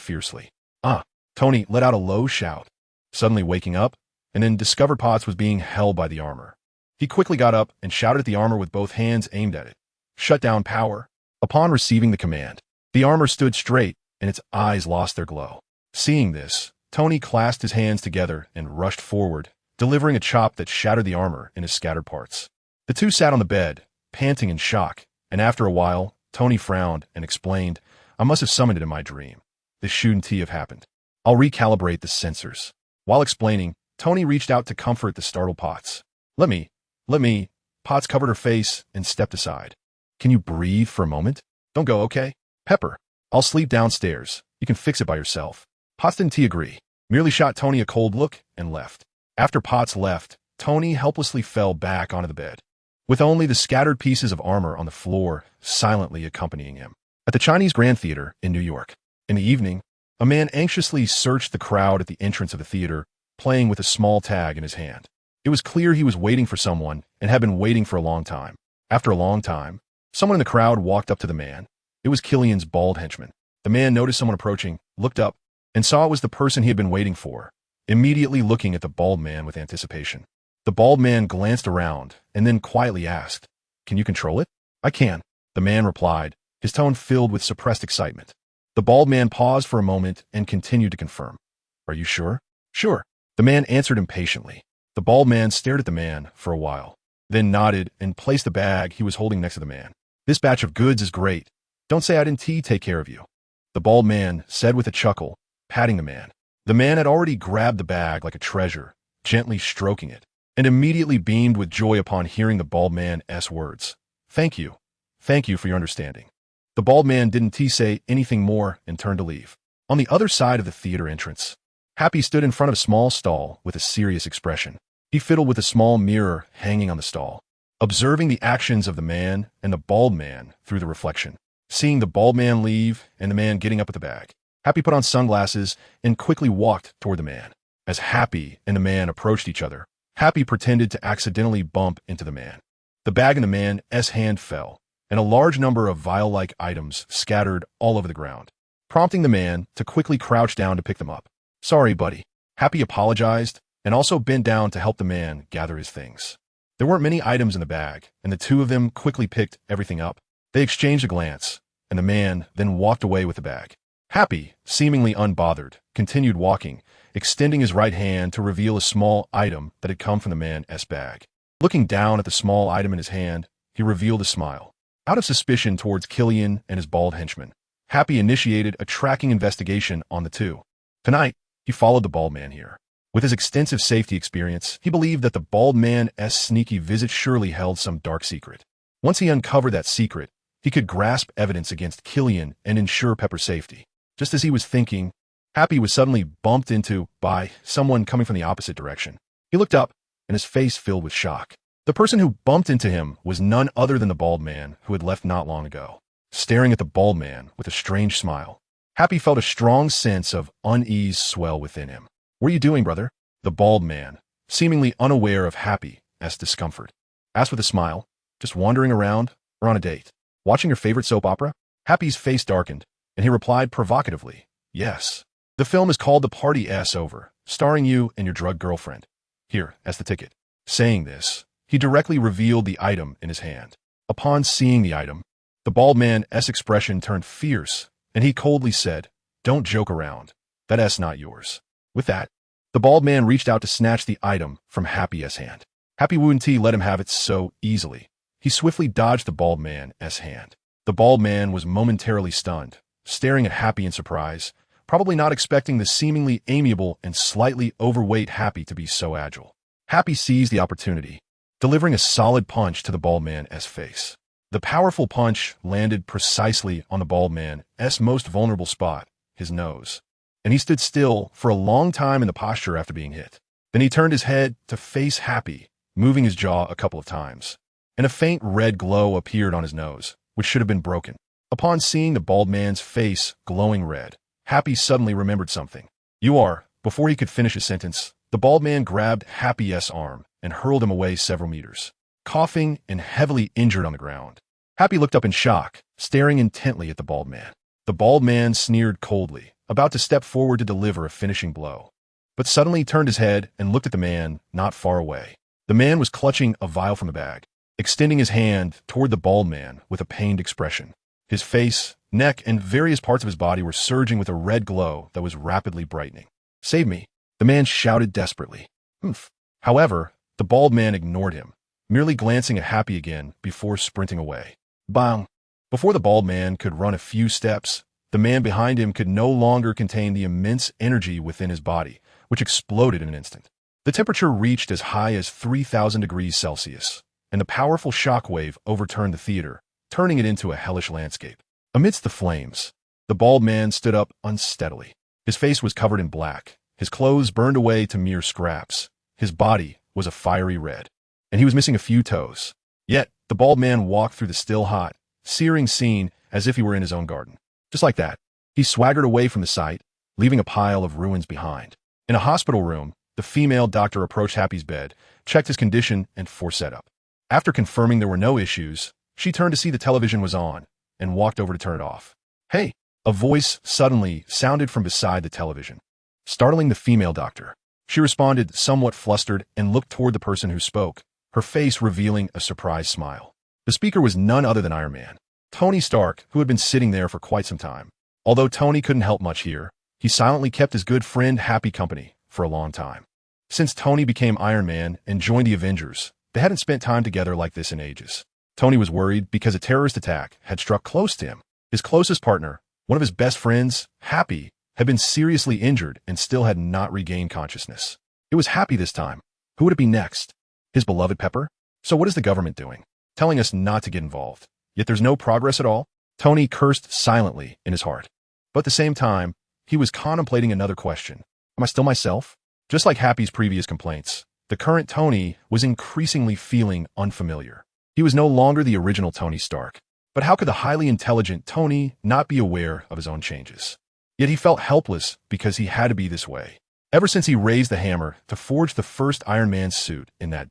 fiercely. Tony let out a low shout, suddenly waking up, and then discovered Potts was being held by the armor. He quickly got up and shouted at the armor with both hands aimed at it. Shut down power. Upon receiving the command, the armor stood straight and its eyes lost their glow. Seeing this, Tony clasped his hands together and rushed forward, delivering a chop that shattered the armor into scattered parts. The two sat on the bed, panting in shock, and after a while, Tony frowned and explained, I must have summoned it in my dream. This shouldn't have happened. I'll recalibrate the sensors. While explaining, Tony reached out to comfort the startled Potts. Let me. Potts covered her face and stepped aside. Can you breathe for a moment? Don't go, okay? Pepper. I'll sleep downstairs. You can fix it by yourself. Potts didn't agree, merely shot Tony a cold look and left. After Potts left, Tony helplessly fell back onto the bed, with only the scattered pieces of armor on the floor silently accompanying him. At the Chinese Grand Theater in New York, in the evening, a man anxiously searched the crowd at the entrance of the theater, playing with a small tag in his hand. It was clear he was waiting for someone and had been waiting for a long time. After a long time, someone in the crowd walked up to the man. It was Killian's bald henchman. The man noticed someone approaching, looked up, and saw it was the person he had been waiting for, immediately looking at the bald man with anticipation. The bald man glanced around and then quietly asked, Can you control it? I can, the man replied, his tone filled with suppressed excitement. The bald man paused for a moment and continued to confirm. Are you sure? Sure, the man answered impatiently. The bald man stared at the man for a while, then nodded and placed the bag he was holding next to the man. This batch of goods is great. Don't say I didn't take care of you, the bald man said with a chuckle, patting the man. The man had already grabbed the bag like a treasure, gently stroking it, and immediately beamed with joy upon hearing the bald man's words. Thank you for your understanding. The bald man didn't say anything more and turned to leave. On the other side of the theater entrance, Happy stood in front of a small stall with a serious expression. He fiddled with a small mirror hanging on the stall, observing the actions of the man and the bald man through the reflection. Seeing the bald man leave and the man getting up with the bag, Happy put on sunglasses and quickly walked toward the man. As Happy and the man approached each other, Happy pretended to accidentally bump into the man. The bag in the man's hand fell, and a large number of vial-like items scattered all over the ground, prompting the man to quickly crouch down to pick them up. Sorry, buddy. Happy apologized and also bent down to help the man gather his things. There weren't many items in the bag, and the two of them quickly picked everything up. They exchanged a glance, and the man then walked away with the bag. Happy, seemingly unbothered, continued walking, extending his right hand to reveal a small item that had come from the man's bag. Looking down at the small item in his hand, he revealed a smile. Out of suspicion towards Killian and his bald henchman, Happy initiated a tracking investigation on the two. Tonight, he followed the bald man here. With his extensive safety experience, he believed that the bald man's sneaky visit surely held some dark secret. Once he uncovered that secret, he could grasp evidence against Killian and ensure Pepper's safety. Just as he was thinking, Happy was suddenly bumped into by someone coming from the opposite direction. He looked up, and his face filled with shock. The person who bumped into him was none other than the bald man who had left not long ago. Staring at the bald man with a strange smile, Happy felt a strong sense of unease swell within him. What are you doing, brother? The bald man, seemingly unaware of Happy's discomfort, asked with a smile. Just wandering around or on a date? Watching your favorite soap opera? Happy's face darkened, and he replied provocatively, Yes. The film is called The Party S Over, starring you and your drug girlfriend. Here, as the ticket. Saying this, he directly revealed the item in his hand. Upon seeing the item, the bald man's expression turned fierce, and he coldly said, Don't joke around. That's not yours. With that, the bald man reached out to snatch the item from Happy's hand. Happy wouldn't let him have it so easily. He swiftly dodged the bald man's hand. The bald man was momentarily stunned, staring at Happy in surprise, probably not expecting the seemingly amiable and slightly overweight Happy to be so agile. Happy seized the opportunity, delivering a solid punch to the bald man's face. The powerful punch landed precisely on the bald man's most vulnerable spot, his nose. And he stood still for a long time in the posture after being hit. Then he turned his head to face Happy, moving his jaw a couple of times. And a faint red glow appeared on his nose, which should have been broken. Upon seeing the bald man's face glowing red, Happy suddenly remembered something. Before he could finish his sentence, the bald man grabbed Happy's arm and hurled him away several meters, coughing and heavily injured on the ground. Happy looked up in shock, staring intently at the bald man. The bald man sneered coldly, about to step forward to deliver a finishing blow, but suddenly turned his head and looked at the man not far away. The man was clutching a vial from the bag, extending his hand toward the bald man with a pained expression. His face, neck, and various parts of his body were surging with a red glow that was rapidly brightening. "Save me," the man shouted desperately. "Humph." However, the bald man ignored him, merely glancing at Happy again before sprinting away. Bang! Before the bald man could run a few steps, the man behind him could no longer contain the immense energy within his body, which exploded in an instant. The temperature reached as high as 3,000 degrees Celsius, and the powerful shockwave overturned the theater, turning it into a hellish landscape. Amidst the flames, the bald man stood up unsteadily. His face was covered in black, his clothes burned away to mere scraps, his body was a fiery red, and he was missing a few toes. Yet, the bald man walked through the still hot, searing scene as if he were in his own garden. Just like that, he swaggered away from the site, leaving a pile of ruins behind. In a hospital room, the female doctor approached Happy's bed, checked his condition, and set up. After confirming there were no issues, she turned to see the television was on, and walked over to turn it off. "Hey!" A voice suddenly sounded from beside the television, startling the female doctor. She responded, somewhat flustered, and looked toward the person who spoke, her face revealing a surprised smile. The speaker was none other than Iron Man, Tony Stark, who had been sitting there for quite some time. Although Tony couldn't help much here, he silently kept his good friend Happy company for a long time. Since Tony became Iron Man and joined the Avengers, they hadn't spent time together like this in ages. Tony was worried because a terrorist attack had struck close to him. His closest partner, one of his best friends, Happy, had been seriously injured and still had not regained consciousness. It was Happy this time. Who would it be next? His beloved Pepper? So what is the government doing? Telling us not to get involved. Yet there's no progress at all? Tony cursed silently in his heart. But at the same time, he was contemplating another question. Am I still myself? Just like Happy's previous complaints, the current Tony was increasingly feeling unfamiliar. He was no longer the original Tony Stark. But how could the highly intelligent Tony not be aware of his own changes? Yet he felt helpless because he had to be this way. Ever since he raised the hammer to forge the first Iron Man suit in that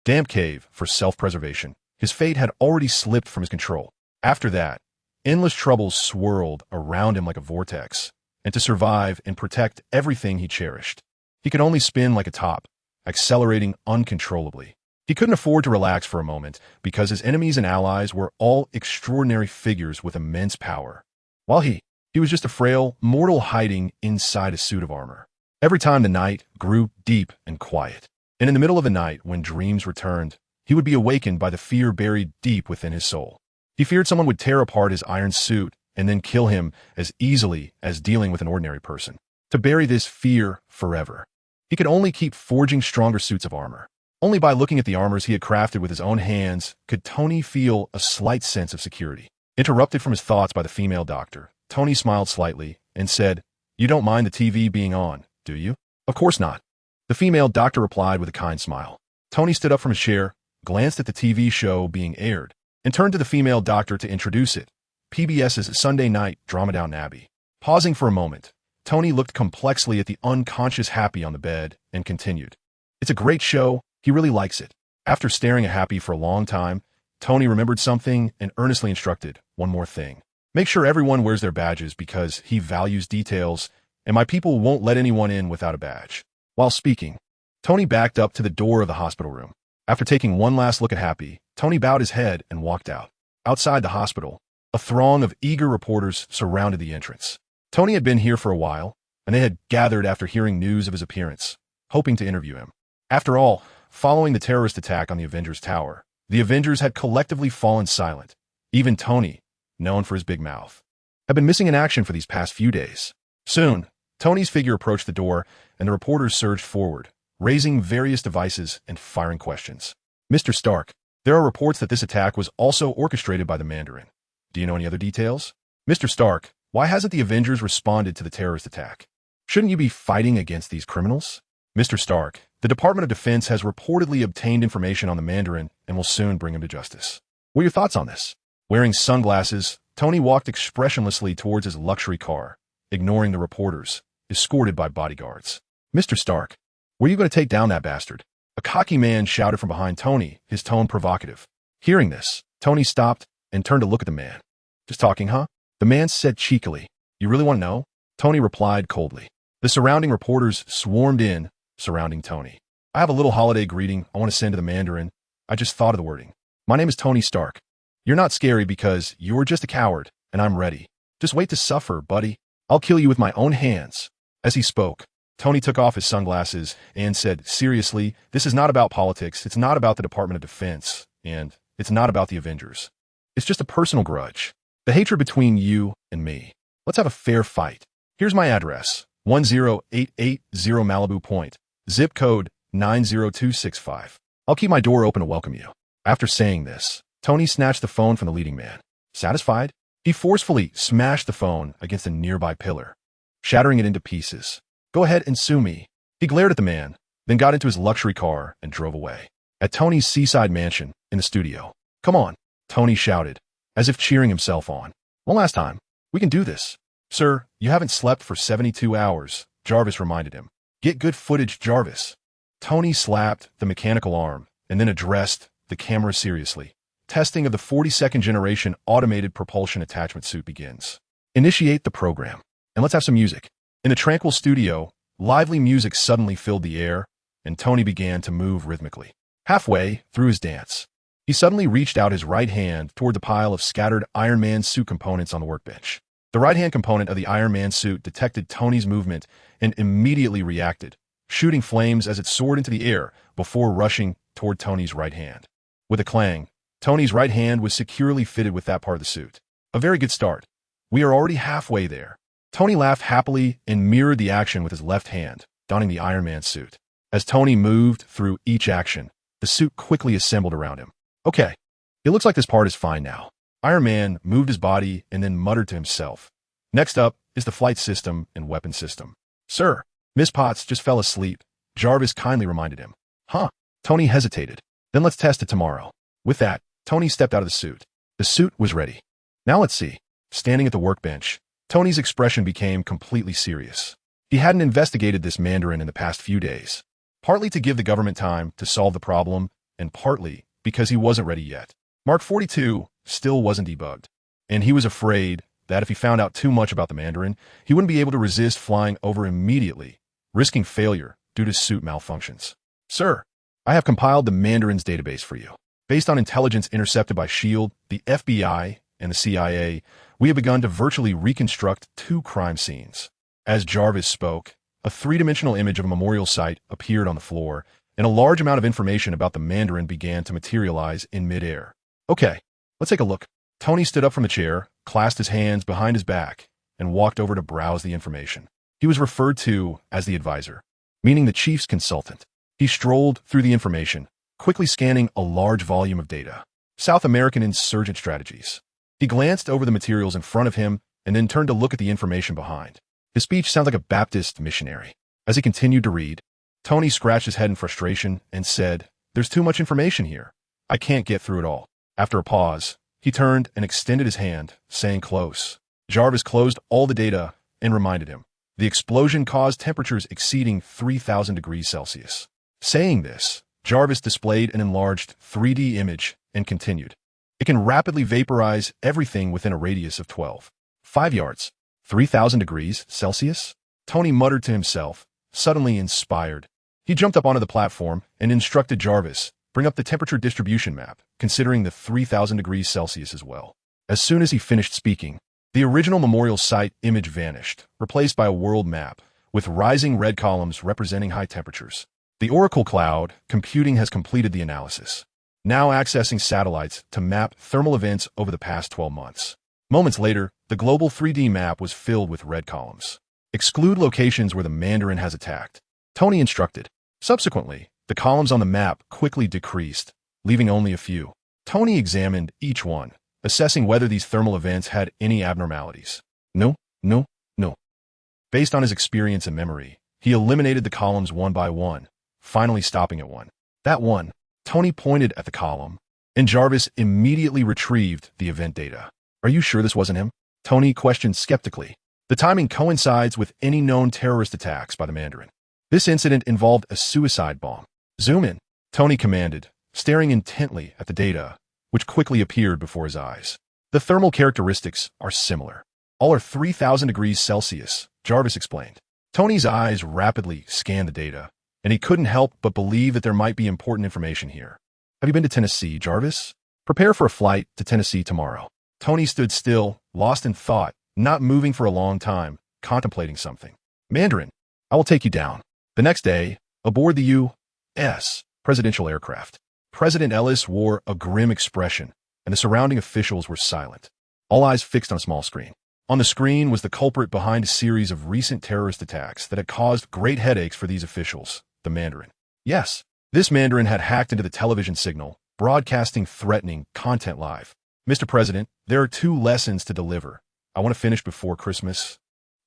damp cave for self-preservation, his fate had already slipped from his control. After that, endless troubles swirled around him like a vortex, and to survive and protect everything he cherished, he could only spin like a top, accelerating uncontrollably. He couldn't afford to relax for a moment because his enemies and allies were all extraordinary figures with immense power, while he was just a frail mortal hiding inside a suit of armor. Every time the night grew deep and quiet, and in the middle of the night when dreams returned, he would be awakened by the fear buried deep within his soul. He feared someone would tear apart his iron suit and then kill him as easily as dealing with an ordinary person. To bury this fear forever, he could only keep forging stronger suits of armor. Only by looking at the armors he had crafted with his own hands could Tony feel a slight sense of security. Interrupted from his thoughts by the female doctor, Tony smiled slightly and said, "You don't mind the TV being on, do you?" "Of course not," the female doctor replied with a kind smile. Tony stood up from his chair, glanced at the TV show being aired, and turned to the female doctor to introduce it, PBS's Sunday night drama Downton Abbey. Pausing for a moment, Tony looked complexly at the unconscious Happy on the bed and continued, "It's a great show. He really likes it." After staring at Happy for a long time, Tony remembered something and earnestly instructed, "One more thing. Make sure everyone wears their badges because he values details, and my people won't let anyone in without a badge." While speaking, Tony backed up to the door of the hospital room. After taking one last look at Happy, Tony bowed his head and walked out. Outside the hospital, a throng of eager reporters surrounded the entrance. Tony had been here for a while, and they had gathered after hearing news of his appearance, hoping to interview him. After all, following the terrorist attack on the Avengers Tower, the Avengers had collectively fallen silent. Even Tony, known for his big mouth, have been missing in action for these past few days. Soon, Tony's figure approached the door, and the reporters surged forward, raising various devices and firing questions. Mr. Stark, there are reports that this attack was also orchestrated by the Mandarin. Do you know any other details? Mr. Stark, why hasn't the Avengers responded to the terrorist attack? Shouldn't you be fighting against these criminals? Mr. Stark, the Department of Defense has reportedly obtained information on the Mandarin and will soon bring him to justice. What are your thoughts on this? Wearing sunglasses, Tony walked expressionlessly towards his luxury car, ignoring the reporters, escorted by bodyguards. Mr. Stark, where are you going to take down that bastard? A cocky man shouted from behind Tony, his tone provocative. Hearing this, Tony stopped and turned to look at the man. Just talking, huh? The man said cheekily. You really want to know? Tony replied coldly. The surrounding reporters swarmed in, surrounding Tony. I have a little holiday greeting I want to send to the Mandarin. I just thought of the wording. My name is Tony Stark. You're not scary because you're just a coward, and I'm ready. Just wait to suffer, buddy. I'll kill you with my own hands. As he spoke, Tony took off his sunglasses and said, seriously, this is not about politics, it's not about the Department of Defense, and it's not about the Avengers. It's just a personal grudge. The hatred between you and me. Let's have a fair fight. Here's my address, 10880 Malibu Point, zip code 90265. I'll keep my door open to welcome you. After saying this, Tony snatched the phone from the leading man. Satisfied? He forcefully smashed the phone against a nearby pillar, shattering it into pieces. Go ahead and sue me. He glared at the man, then got into his luxury car and drove away. At Tony's seaside mansion in the studio. Come on, Tony shouted, as if cheering himself on. One last time. We can do this. Sir, you haven't slept for 72 hours, Jarvis reminded him. Get good footage, Jarvis. Tony slapped the mechanical arm and then addressed the camera seriously. Testing of the 42nd generation automated propulsion attachment suit begins. Initiate the program. And let's have some music. In the tranquil studio, lively music suddenly filled the air, and Tony began to move rhythmically. Halfway through his dance, he suddenly reached out his right hand toward the pile of scattered Iron Man suit components on the workbench. The right-hand component of the Iron Man suit detected Tony's movement and immediately reacted, shooting flames as it soared into the air before rushing toward Tony's right hand. With a clang, Tony's right hand was securely fitted with that part of the suit. A very good start. We are already halfway there. Tony laughed happily and mirrored the action with his left hand, donning the Iron Man suit. As Tony moved through each action, the suit quickly assembled around him. Okay, it looks like this part is fine now. Iron Man moved his body and then muttered to himself. Next up is the flight system and weapon system. Sir, Miss Potts just fell asleep, Jarvis kindly reminded him. Huh? Tony hesitated. Then let's test it tomorrow. With that, Tony stepped out of the suit. The suit was ready. Now let's see. Standing at the workbench, Tony's expression became completely serious. He hadn't investigated this Mandarin in the past few days, partly to give the government time to solve the problem, and partly because he wasn't ready yet. Mark 42 still wasn't debugged, and he was afraid that if he found out too much about the Mandarin, he wouldn't be able to resist flying over immediately, risking failure due to suit malfunctions. Sir, I have compiled the Mandarin's database for you. Based on intelligence intercepted by S.H.I.E.L.D., the FBI, and the CIA, we have begun to virtually reconstruct 2 crime scenes. As Jarvis spoke, a 3-dimensional image of a memorial site appeared on the floor, and a large amount of information about the Mandarin began to materialize in midair. Okay, let's take a look. Tony stood up from the chair, clasped his hands behind his back, and walked over to browse the information. He was referred to as the advisor, meaning the chief's consultant. He strolled through the information, quickly scanning a large volume of data. South American insurgent strategies. He glanced over the materials in front of him and then turned to look at the information behind. His speech sounded like a Baptist missionary. As he continued to read, Tony scratched his head in frustration and said, "There's too much information here. I can't get through it all." After a pause, he turned and extended his hand, saying close. Jarvis closed all the data and reminded him. The explosion caused temperatures exceeding 3,000 degrees Celsius. Saying this, Jarvis displayed an enlarged 3D image and continued. It can rapidly vaporize everything within a radius of 5 yards. 3,000 degrees Celsius? Tony muttered to himself, suddenly inspired. He jumped up onto the platform and instructed Jarvis, bring up the temperature distribution map, considering the 3,000 degrees Celsius as well. As soon as he finished speaking, the original memorial site image vanished, replaced by a world map, with rising red columns representing high temperatures. The Oracle Cloud computing has completed the analysis, now accessing satellites to map thermal events over the past 12 months. Moments later, the global 3D map was filled with red columns. Exclude locations where the Mandarin has attacked. Tony instructed. Subsequently, the columns on the map quickly decreased, leaving only a few. Tony examined each one, assessing whether these thermal events had any abnormalities. No, no, no. Based on his experience and memory, he eliminated the columns one by one, finally stopping at one. That one. Tony pointed at the column, and Jarvis immediately retrieved the event data. Are you sure this wasn't him? Tony questioned skeptically. The timing coincides with any known terrorist attacks by the Mandarin. This incident involved a suicide bomb. Zoom in, Tony commanded, staring intently at the data, which quickly appeared before his eyes. The thermal characteristics are similar. All are 3,000 degrees Celsius, Jarvis explained. Tony's eyes rapidly scanned the data, and he couldn't help but believe that there might be important information here. Have you been to Tennessee, Jarvis? Prepare for a flight to Tennessee tomorrow. Tony stood still, lost in thought, not moving for a long time, contemplating something. Mandarin, I will take you down. The next day, aboard the U.S. presidential aircraft, President Ellis wore a grim expression, and the surrounding officials were silent, all eyes fixed on a small screen. On the screen was the culprit behind a series of recent terrorist attacks that had caused great headaches for these officials, the Mandarin. Yes, this Mandarin had hacked into the television signal, broadcasting threatening content live. Mr. President, there are 2 lessons to deliver. I want to finish before Christmas.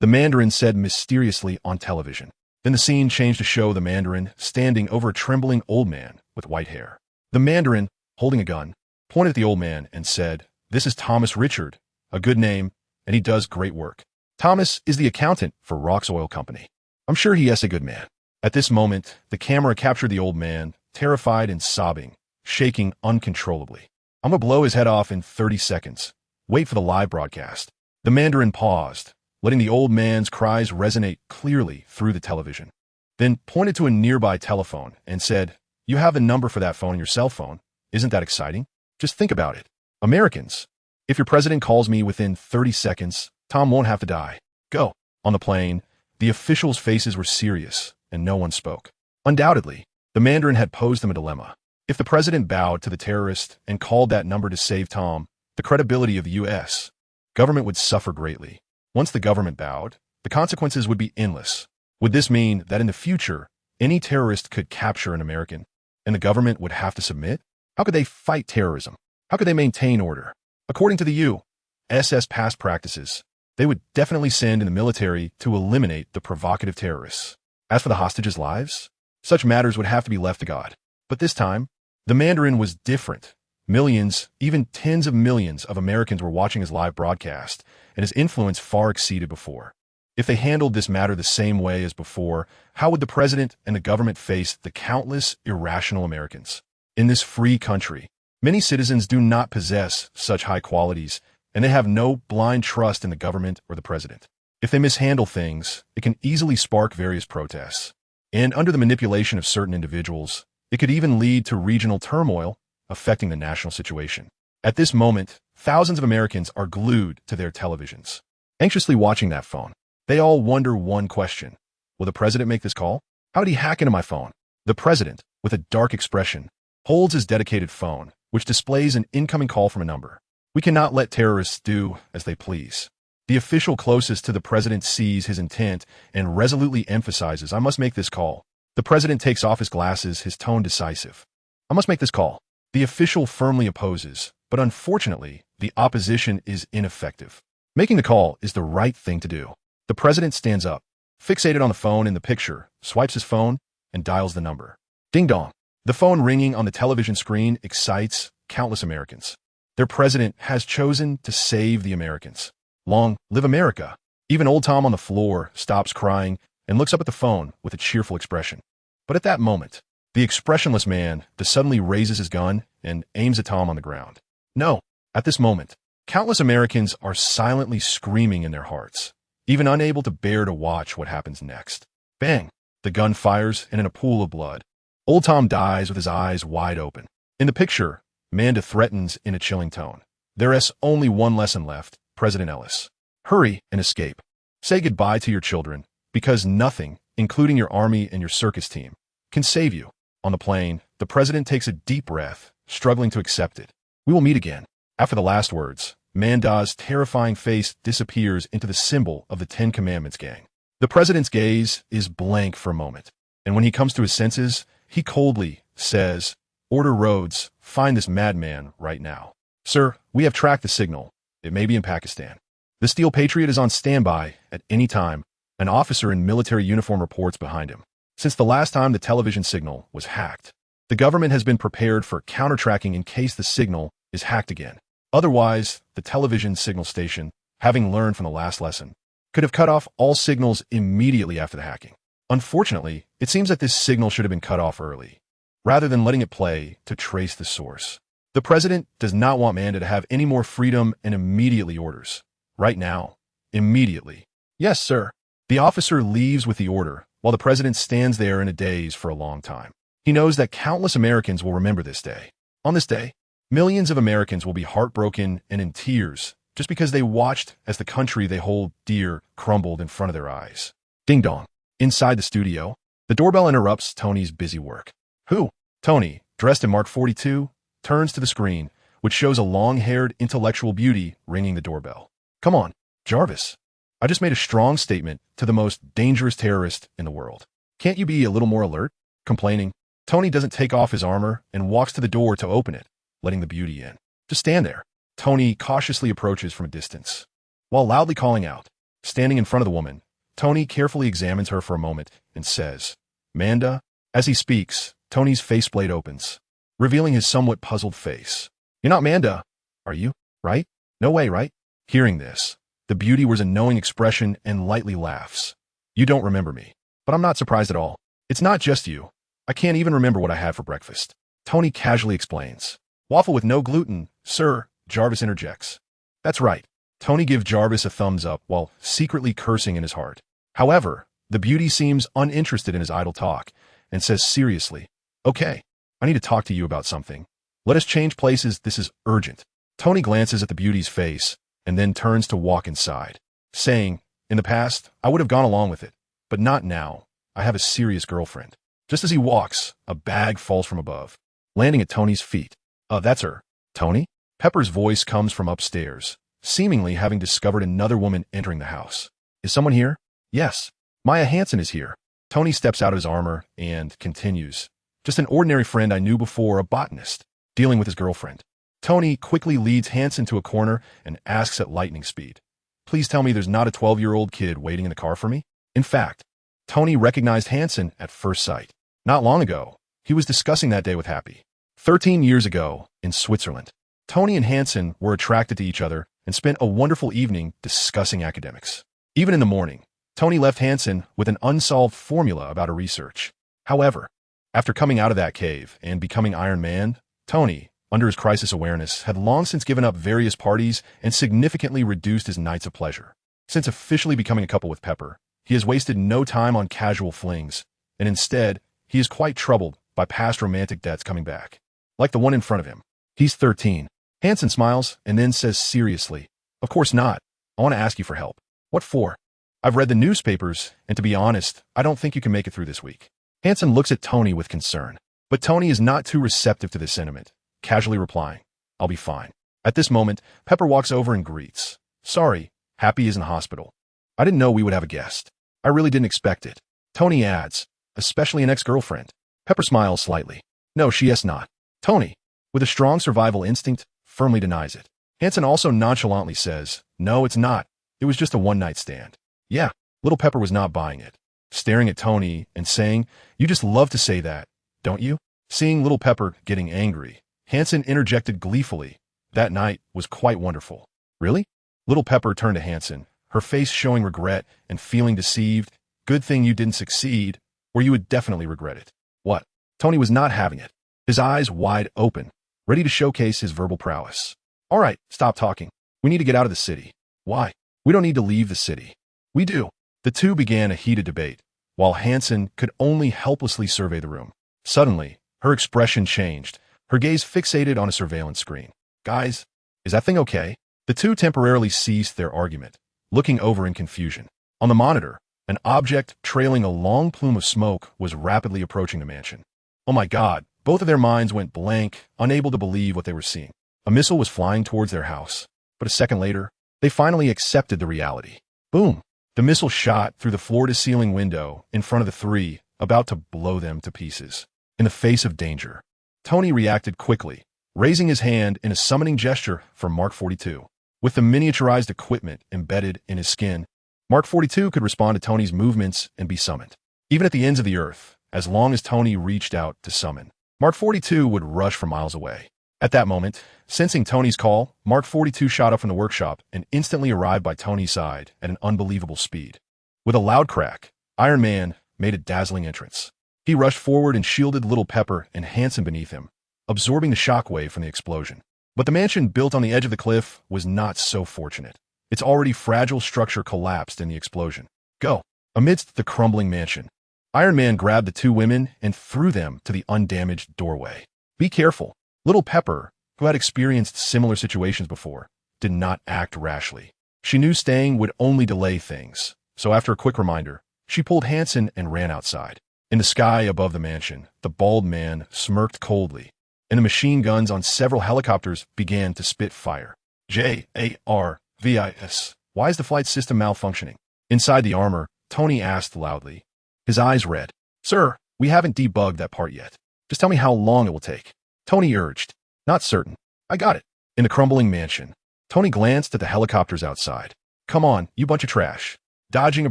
The Mandarin said mysteriously on television. Then the scene changed to show the Mandarin standing over a trembling old man with white hair. The Mandarin, holding a gun, pointed at the old man and said, "This is Thomas Richard, a good name, and he does great work. Thomas is the accountant for Rock's Oil Company. I'm sure he is a good man." At this moment, the camera captured the old man, terrified and sobbing, shaking uncontrollably. "I'm gonna blow his head off in 30 seconds. Wait for the live broadcast." The Mandarin paused, letting the old man's cries resonate clearly through the television. Then pointed to a nearby telephone and said, "You have the number for that phone on your cell phone. Isn't that exciting? Just think about it. Americans, if your president calls me within 30 seconds, Tom won't have to die. Go." On the plane, the officials' faces were serious, and no one spoke. Undoubtedly, the Mandarin had posed them a dilemma. If the president bowed to the terrorist and called that number to save Tom, the credibility of the U.S. government would suffer greatly. Once the government bowed, the consequences would be endless. Would this mean that in the future, any terrorist could capture an American, and the government would have to submit? How could they fight terrorism? How could they maintain order? According to the U.S.'s past practices, they would definitely send in the military to eliminate the provocative terrorists. As for the hostages' lives, such matters would have to be left to God. But this time, the Mandarin was different. Millions, even tens of millions of Americans were watching his live broadcast, and his influence far exceeded before. If they handled this matter the same way as before, how would the president and the government face the countless irrational Americans? In this free country, many citizens do not possess such high qualities, and they have no blind trust in the government or the president. If they mishandle things, it can easily spark various protests. And under the manipulation of certain individuals, it could even lead to regional turmoil, affecting the national situation. At this moment, thousands of Americans are glued to their televisions, anxiously watching that phone. They all wonder one question. Will the president make this call? How did he hack into my phone? The president, with a dark expression, holds his dedicated phone, which displays an incoming call from a number. We cannot let terrorists do as they please. The official closest to the president sees his intent and resolutely emphasizes, "I must make this call." The president takes off his glasses, his tone decisive. "I must make this call." The official firmly opposes, but unfortunately, the opposition is ineffective. Making the call is the right thing to do. The president stands up, fixated on the phone in the picture, swipes his phone, and dials the number. Ding dong. The phone ringing on the television screen excites countless Americans. Their president has chosen to save the Americans. Long live America. Even old Tom on the floor stops crying and looks up at the phone with a cheerful expression. But at that moment, the expressionless man suddenly raises his gun and aims at Tom on the ground. No, at this moment, countless Americans are silently screaming in their hearts, even unable to bear to watch what happens next. Bang! The gun fires, and in a pool of blood, old Tom dies with his eyes wide open. In the picture, Manda threatens in a chilling tone. There is only one lesson left, President Ellis. Hurry and escape. Say goodbye to your children, because nothing, including your army and your circus team, can save you. On the plane, the president takes a deep breath, struggling to accept it. We will meet again. After the last words, Manda's terrifying face disappears into the symbol of the Ten Commandments gang. The president's gaze is blank for a moment, and when he comes to his senses, he coldly says, "Order Rhodes, find this madman right now." "Sir, we have tracked the signal. It may be in Pakistan. The Steel Patriot is on standby at any time." An officer in military uniform reports behind him. Since the last time the television signal was hacked, the government has been prepared for counter-tracking in case the signal is hacked again. Otherwise, the television signal station, having learned from the last lesson, could have cut off all signals immediately after the hacking. Unfortunately, it seems that this signal should have been cut off early, rather than letting it play to trace the source. The president does not want Manda to have any more freedom and immediately orders. Right now. Immediately. "Yes, sir." The officer leaves with the order, while the president stands there in a daze for a long time. He knows that countless Americans will remember this day. On this day, millions of Americans will be heartbroken and in tears just because they watched as the country they hold dear crumbled in front of their eyes. Ding dong. Inside the studio, the doorbell interrupts Tony's busy work. "Who?" Tony, dressed in Mark 42, turns to the screen, which shows a long-haired intellectual beauty ringing the doorbell. "Come on, Jarvis. I just made a strong statement to the most dangerous terrorist in the world. Can't you be a little more alert?" Complaining, Tony doesn't take off his armor and walks to the door to open it, letting the beauty in. "Just stand there." Tony cautiously approaches from a distance, while loudly calling out. Standing in front of the woman, Tony carefully examines her for a moment and says, "Manda." As he speaks, Tony's faceplate opens, revealing his somewhat puzzled face. "You're not Manda, are you? Right? No way, right?" Hearing this, the beauty wears a knowing expression and lightly laughs. "You don't remember me, but I'm not surprised at all. It's not just you. I can't even remember what I had for breakfast." Tony casually explains. "Waffle with no gluten, sir," Jarvis interjects. "That's right." Tony gives Jarvis a thumbs up while secretly cursing in his heart. However, the beauty seems uninterested in his idle talk and says seriously, "Okay, I need to talk to you about something. Let us change places. This is urgent." Tony glances at the beauty's face and then turns to walk inside, saying, "In the past, I would have gone along with it, but not now. I have a serious girlfriend." Just as he walks, a bag falls from above, landing at Tony's feet. That's her." "Tony?" Pepper's voice comes from upstairs, seemingly having discovered another woman entering the house. "Is someone here?" "Yes. Maya Hansen is here." Tony steps out of his armor and continues, "Just an ordinary friend I knew before, a botanist, dealing with his girlfriend." Tony quickly leads Hansen to a corner and asks at lightning speed, "Please tell me there's not a 12-year-old kid waiting in the car for me?" In fact, Tony recognized Hansen at first sight. Not long ago, he was discussing that day with Happy. 13 years ago, in Switzerland, Tony and Hansen were attracted to each other and spent a wonderful evening discussing academics. Even in the morning, Tony left Hansen with an unsolved formula about her research. However, after coming out of that cave and becoming Iron Man, Tony, under his crisis awareness, had long since given up various parties and significantly reduced his nights of pleasure. Since officially becoming a couple with Pepper, he has wasted no time on casual flings, and instead, he is quite troubled by past romantic debts coming back, like the one in front of him. He's 13. Hansen smiles and then says seriously, "Of course not. I want to ask you for help." "What for?" "I've read the newspapers, and to be honest, I don't think you can make it through this week." Hansen looks at Tony with concern, but Tony is not too receptive to this sentiment, casually replying, "I'll be fine." At this moment, Pepper walks over and greets. "Sorry, Happy is in the hospital. I didn't know we would have a guest. I really didn't expect it." Tony adds, "Especially an ex-girlfriend." Pepper smiles slightly. "No, she has not." Tony, with a strong survival instinct, firmly denies it. Hansen also nonchalantly says, "No, it's not. It was just a one-night stand." Yeah, little Pepper was not buying it, staring at Tony and saying, "You just love to say that, don't you?" Seeing little Pepper getting angry, Hansen interjected gleefully, "That night was quite wonderful." "Really?" Little Pepper turned to Hansen, her face showing regret and feeling deceived. "Good thing you didn't succeed, or you would definitely regret it." "What?" Tony was not having it, his eyes wide open, ready to showcase his verbal prowess. "All right, stop talking. We need to get out of the city." "Why?" "We don't need to leave the city." "We do." The two began a heated debate, while Hansen could only helplessly survey the room. Suddenly, her expression changed, her gaze fixated on a surveillance screen. "Guys, is that thing okay?" The two temporarily ceased their argument, looking over in confusion. On the monitor, an object trailing a long plume of smoke was rapidly approaching the mansion. Oh my God, both of their minds went blank, unable to believe what they were seeing. A missile was flying towards their house. but a second later, they finally accepted the reality. Boom! The missile shot through the floor-to-ceiling window in front of the three, about to blow them to pieces. In the face of danger, Tony reacted quickly, raising his hand in a summoning gesture for Mark 42. With the miniaturized equipment embedded in his skin, Mark 42 could respond to Tony's movements and be summoned. Even at the ends of the earth, as long as Tony reached out to summon, Mark 42 would rush from miles away. At that moment, sensing Tony's call, Mark 42 shot up from the workshop and instantly arrived by Tony's side at an unbelievable speed. With a loud crack, Iron Man made a dazzling entrance. He rushed forward and shielded Little Pepper and Hanson beneath him, absorbing the shockwave from the explosion. But the mansion built on the edge of the cliff was not so fortunate. Its already fragile structure collapsed in the explosion. Go! Amidst the crumbling mansion, Iron Man grabbed the two women and threw them to the undamaged doorway. Be careful. Little Pepper, who had experienced similar situations before, did not act rashly. She knew staying would only delay things, so after a quick reminder, she pulled Hanson and ran outside. In the sky above the mansion, the bald man smirked coldly, and the machine guns on several helicopters began to spit fire. JARVIS. Why is the flight system malfunctioning? Inside the armor, Tony asked loudly, his eyes red. Sir, we haven't debugged that part yet. Just tell me how long it will take. Tony urged. Not certain. I got it. In the crumbling mansion, Tony glanced at the helicopters outside. Come on, you bunch of trash. Dodging a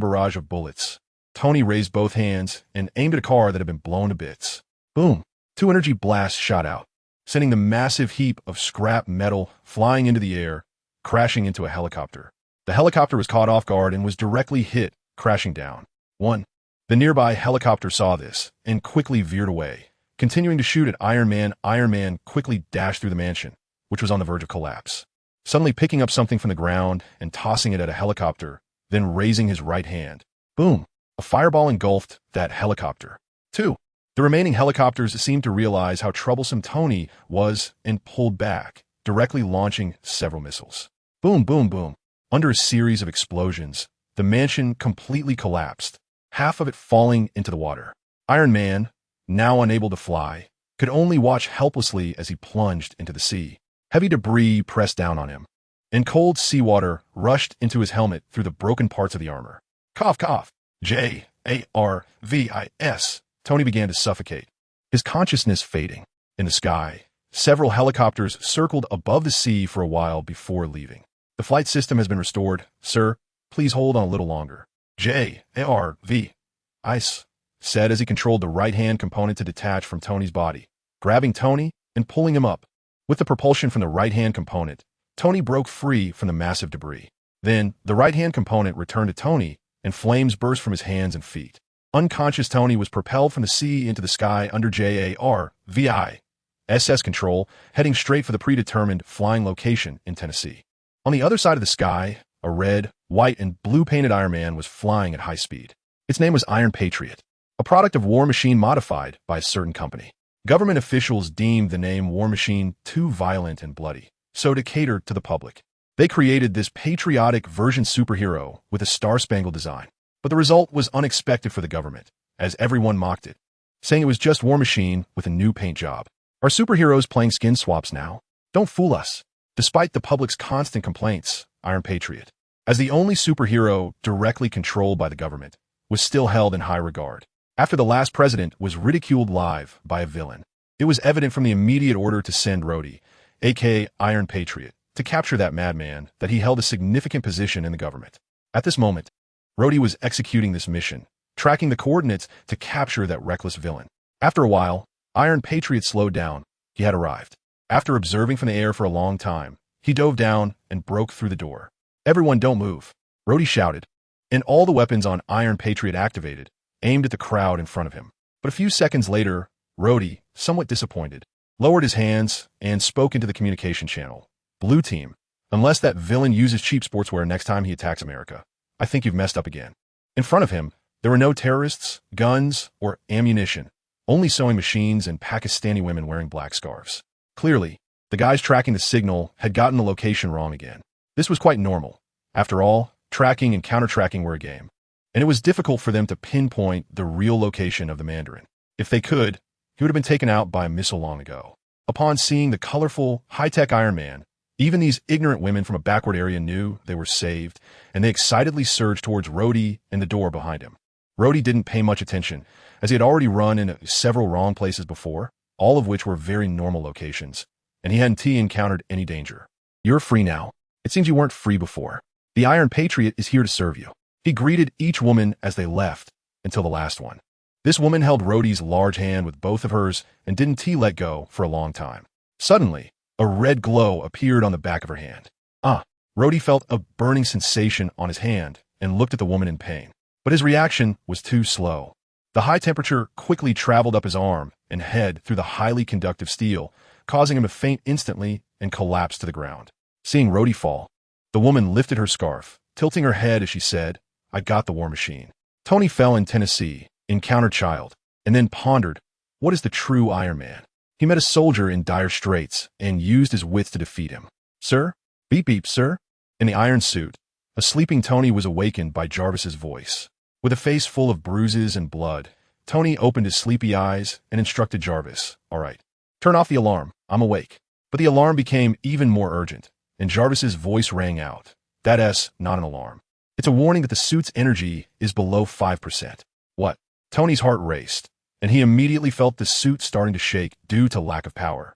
barrage of bullets, Tony raised both hands and aimed at a car that had been blown to bits. Boom! Two energy blasts shot out, sending the massive heap of scrap metal flying into the air, crashing into a helicopter. The helicopter was caught off guard and was directly hit, crashing down. The nearby helicopter saw this and quickly veered away, continuing to shoot at Iron Man. Iron Man quickly dashed through the mansion, which was on the verge of collapse, suddenly picking up something from the ground and tossing it at a helicopter, then raising his right hand. Boom! A fireball engulfed that helicopter. 2. The remaining helicopters seemed to realize how troublesome Tony was and pulled back, directly launching several missiles. Boom, boom, boom. Under a series of explosions, the mansion completely collapsed, half of it falling into the water. Iron Man, now unable to fly, could only watch helplessly as he plunged into the sea. Heavy debris pressed down on him, and cold seawater rushed into his helmet through the broken parts of the armor. Cough, cough. JARVIS. Tony began to suffocate, his consciousness fading. In the sky, several helicopters circled above the sea for a while before leaving. The flight system has been restored. Sir, please hold on a little longer. JARVIS said as he controlled the right-hand component to detach from Tony's body, grabbing Tony and pulling him up. With the propulsion from the right-hand component, Tony broke free from the massive debris. Then, the right-hand component returned to Tony, and flames burst from his hands and feet. Unconscious Tony was propelled from the sea into the sky under JARVIS control, heading straight for the predetermined flying location in Tennessee. On the other side of the sky, a red, white, and blue-painted Iron Man was flying at high speed. Its name was Iron Patriot, a product of War Machine modified by a certain company. Government officials deemed the name War Machine too violent and bloody, so to cater to the public, they created this patriotic version superhero with a star-spangled design. But the result was unexpected for the government, as everyone mocked it, saying it was just War Machine with a new paint job. Are superheroes playing skin swaps now? Don't fool us. Despite the public's constant complaints, Iron Patriot, as the only superhero directly controlled by the government, was still held in high regard. After the last president was ridiculed live by a villain, it was evident from the immediate order to send Rhodey, aka Iron Patriot, to capture that madman that he held a significant position in the government. At this moment, Rhodey was executing this mission, tracking the coordinates to capture that reckless villain. After a while, Iron Patriot slowed down. He had arrived. After observing from the air for a long time, he dove down and broke through the door. Everyone don't move, Rhodey shouted, and all the weapons on Iron Patriot activated, aimed at the crowd in front of him. But a few seconds later, Rhodey, somewhat disappointed, lowered his hands and spoke into the communication channel. Blue team, unless that villain uses cheap sportswear next time he attacks America, I think you've messed up again. In front of him, there were no terrorists, guns, or ammunition, only sewing machines and Pakistani women wearing black scarves. Clearly, the guys tracking the signal had gotten the location wrong again. This was quite normal. After all, tracking and counter-tracking were a game, and it was difficult for them to pinpoint the real location of the Mandarin. If they could, he would have been taken out by a missile long ago. Upon seeing the colorful, high-tech Iron Man, Even these ignorant women from a backward area knew they were saved, and they excitedly surged towards Rhodey and the door behind him. Rhodey didn't pay much attention, as he had already run in several wrong places before, all of which were very normal locations, and he hadn't encountered any danger. You're free now. It seems you weren't free before. The Iron Patriot is here to serve you. He greeted each woman as they left, until the last one. This woman held Rhodey's large hand with both of hers and didn't let go for a long time. Suddenly, a red glow appeared on the back of her hand. Rhodey felt a burning sensation on his hand and looked at the woman in pain. But his reaction was too slow. The high temperature quickly traveled up his arm and head through the highly conductive steel, causing him to faint instantly and collapse to the ground. Seeing Rhodey fall, the woman lifted her scarf, tilting her head as she said, "I got the war machine." Tony fell in Tennessee, encountered Child, and then pondered, what is the true Iron Man? He met a soldier in dire straits and used his wits to defeat him. Sir? Beep beep, sir? In the iron suit, a sleeping Tony was awakened by Jarvis's voice. With a face full of bruises and blood, Tony opened his sleepy eyes and instructed Jarvis, "All right, turn off the alarm. I'm awake." But the alarm became even more urgent, and Jarvis's voice rang out. That's not an alarm. It's a warning that the suit's energy is below 5%. What? Tony's heart raced, and he immediately felt the suit starting to shake due to lack of power.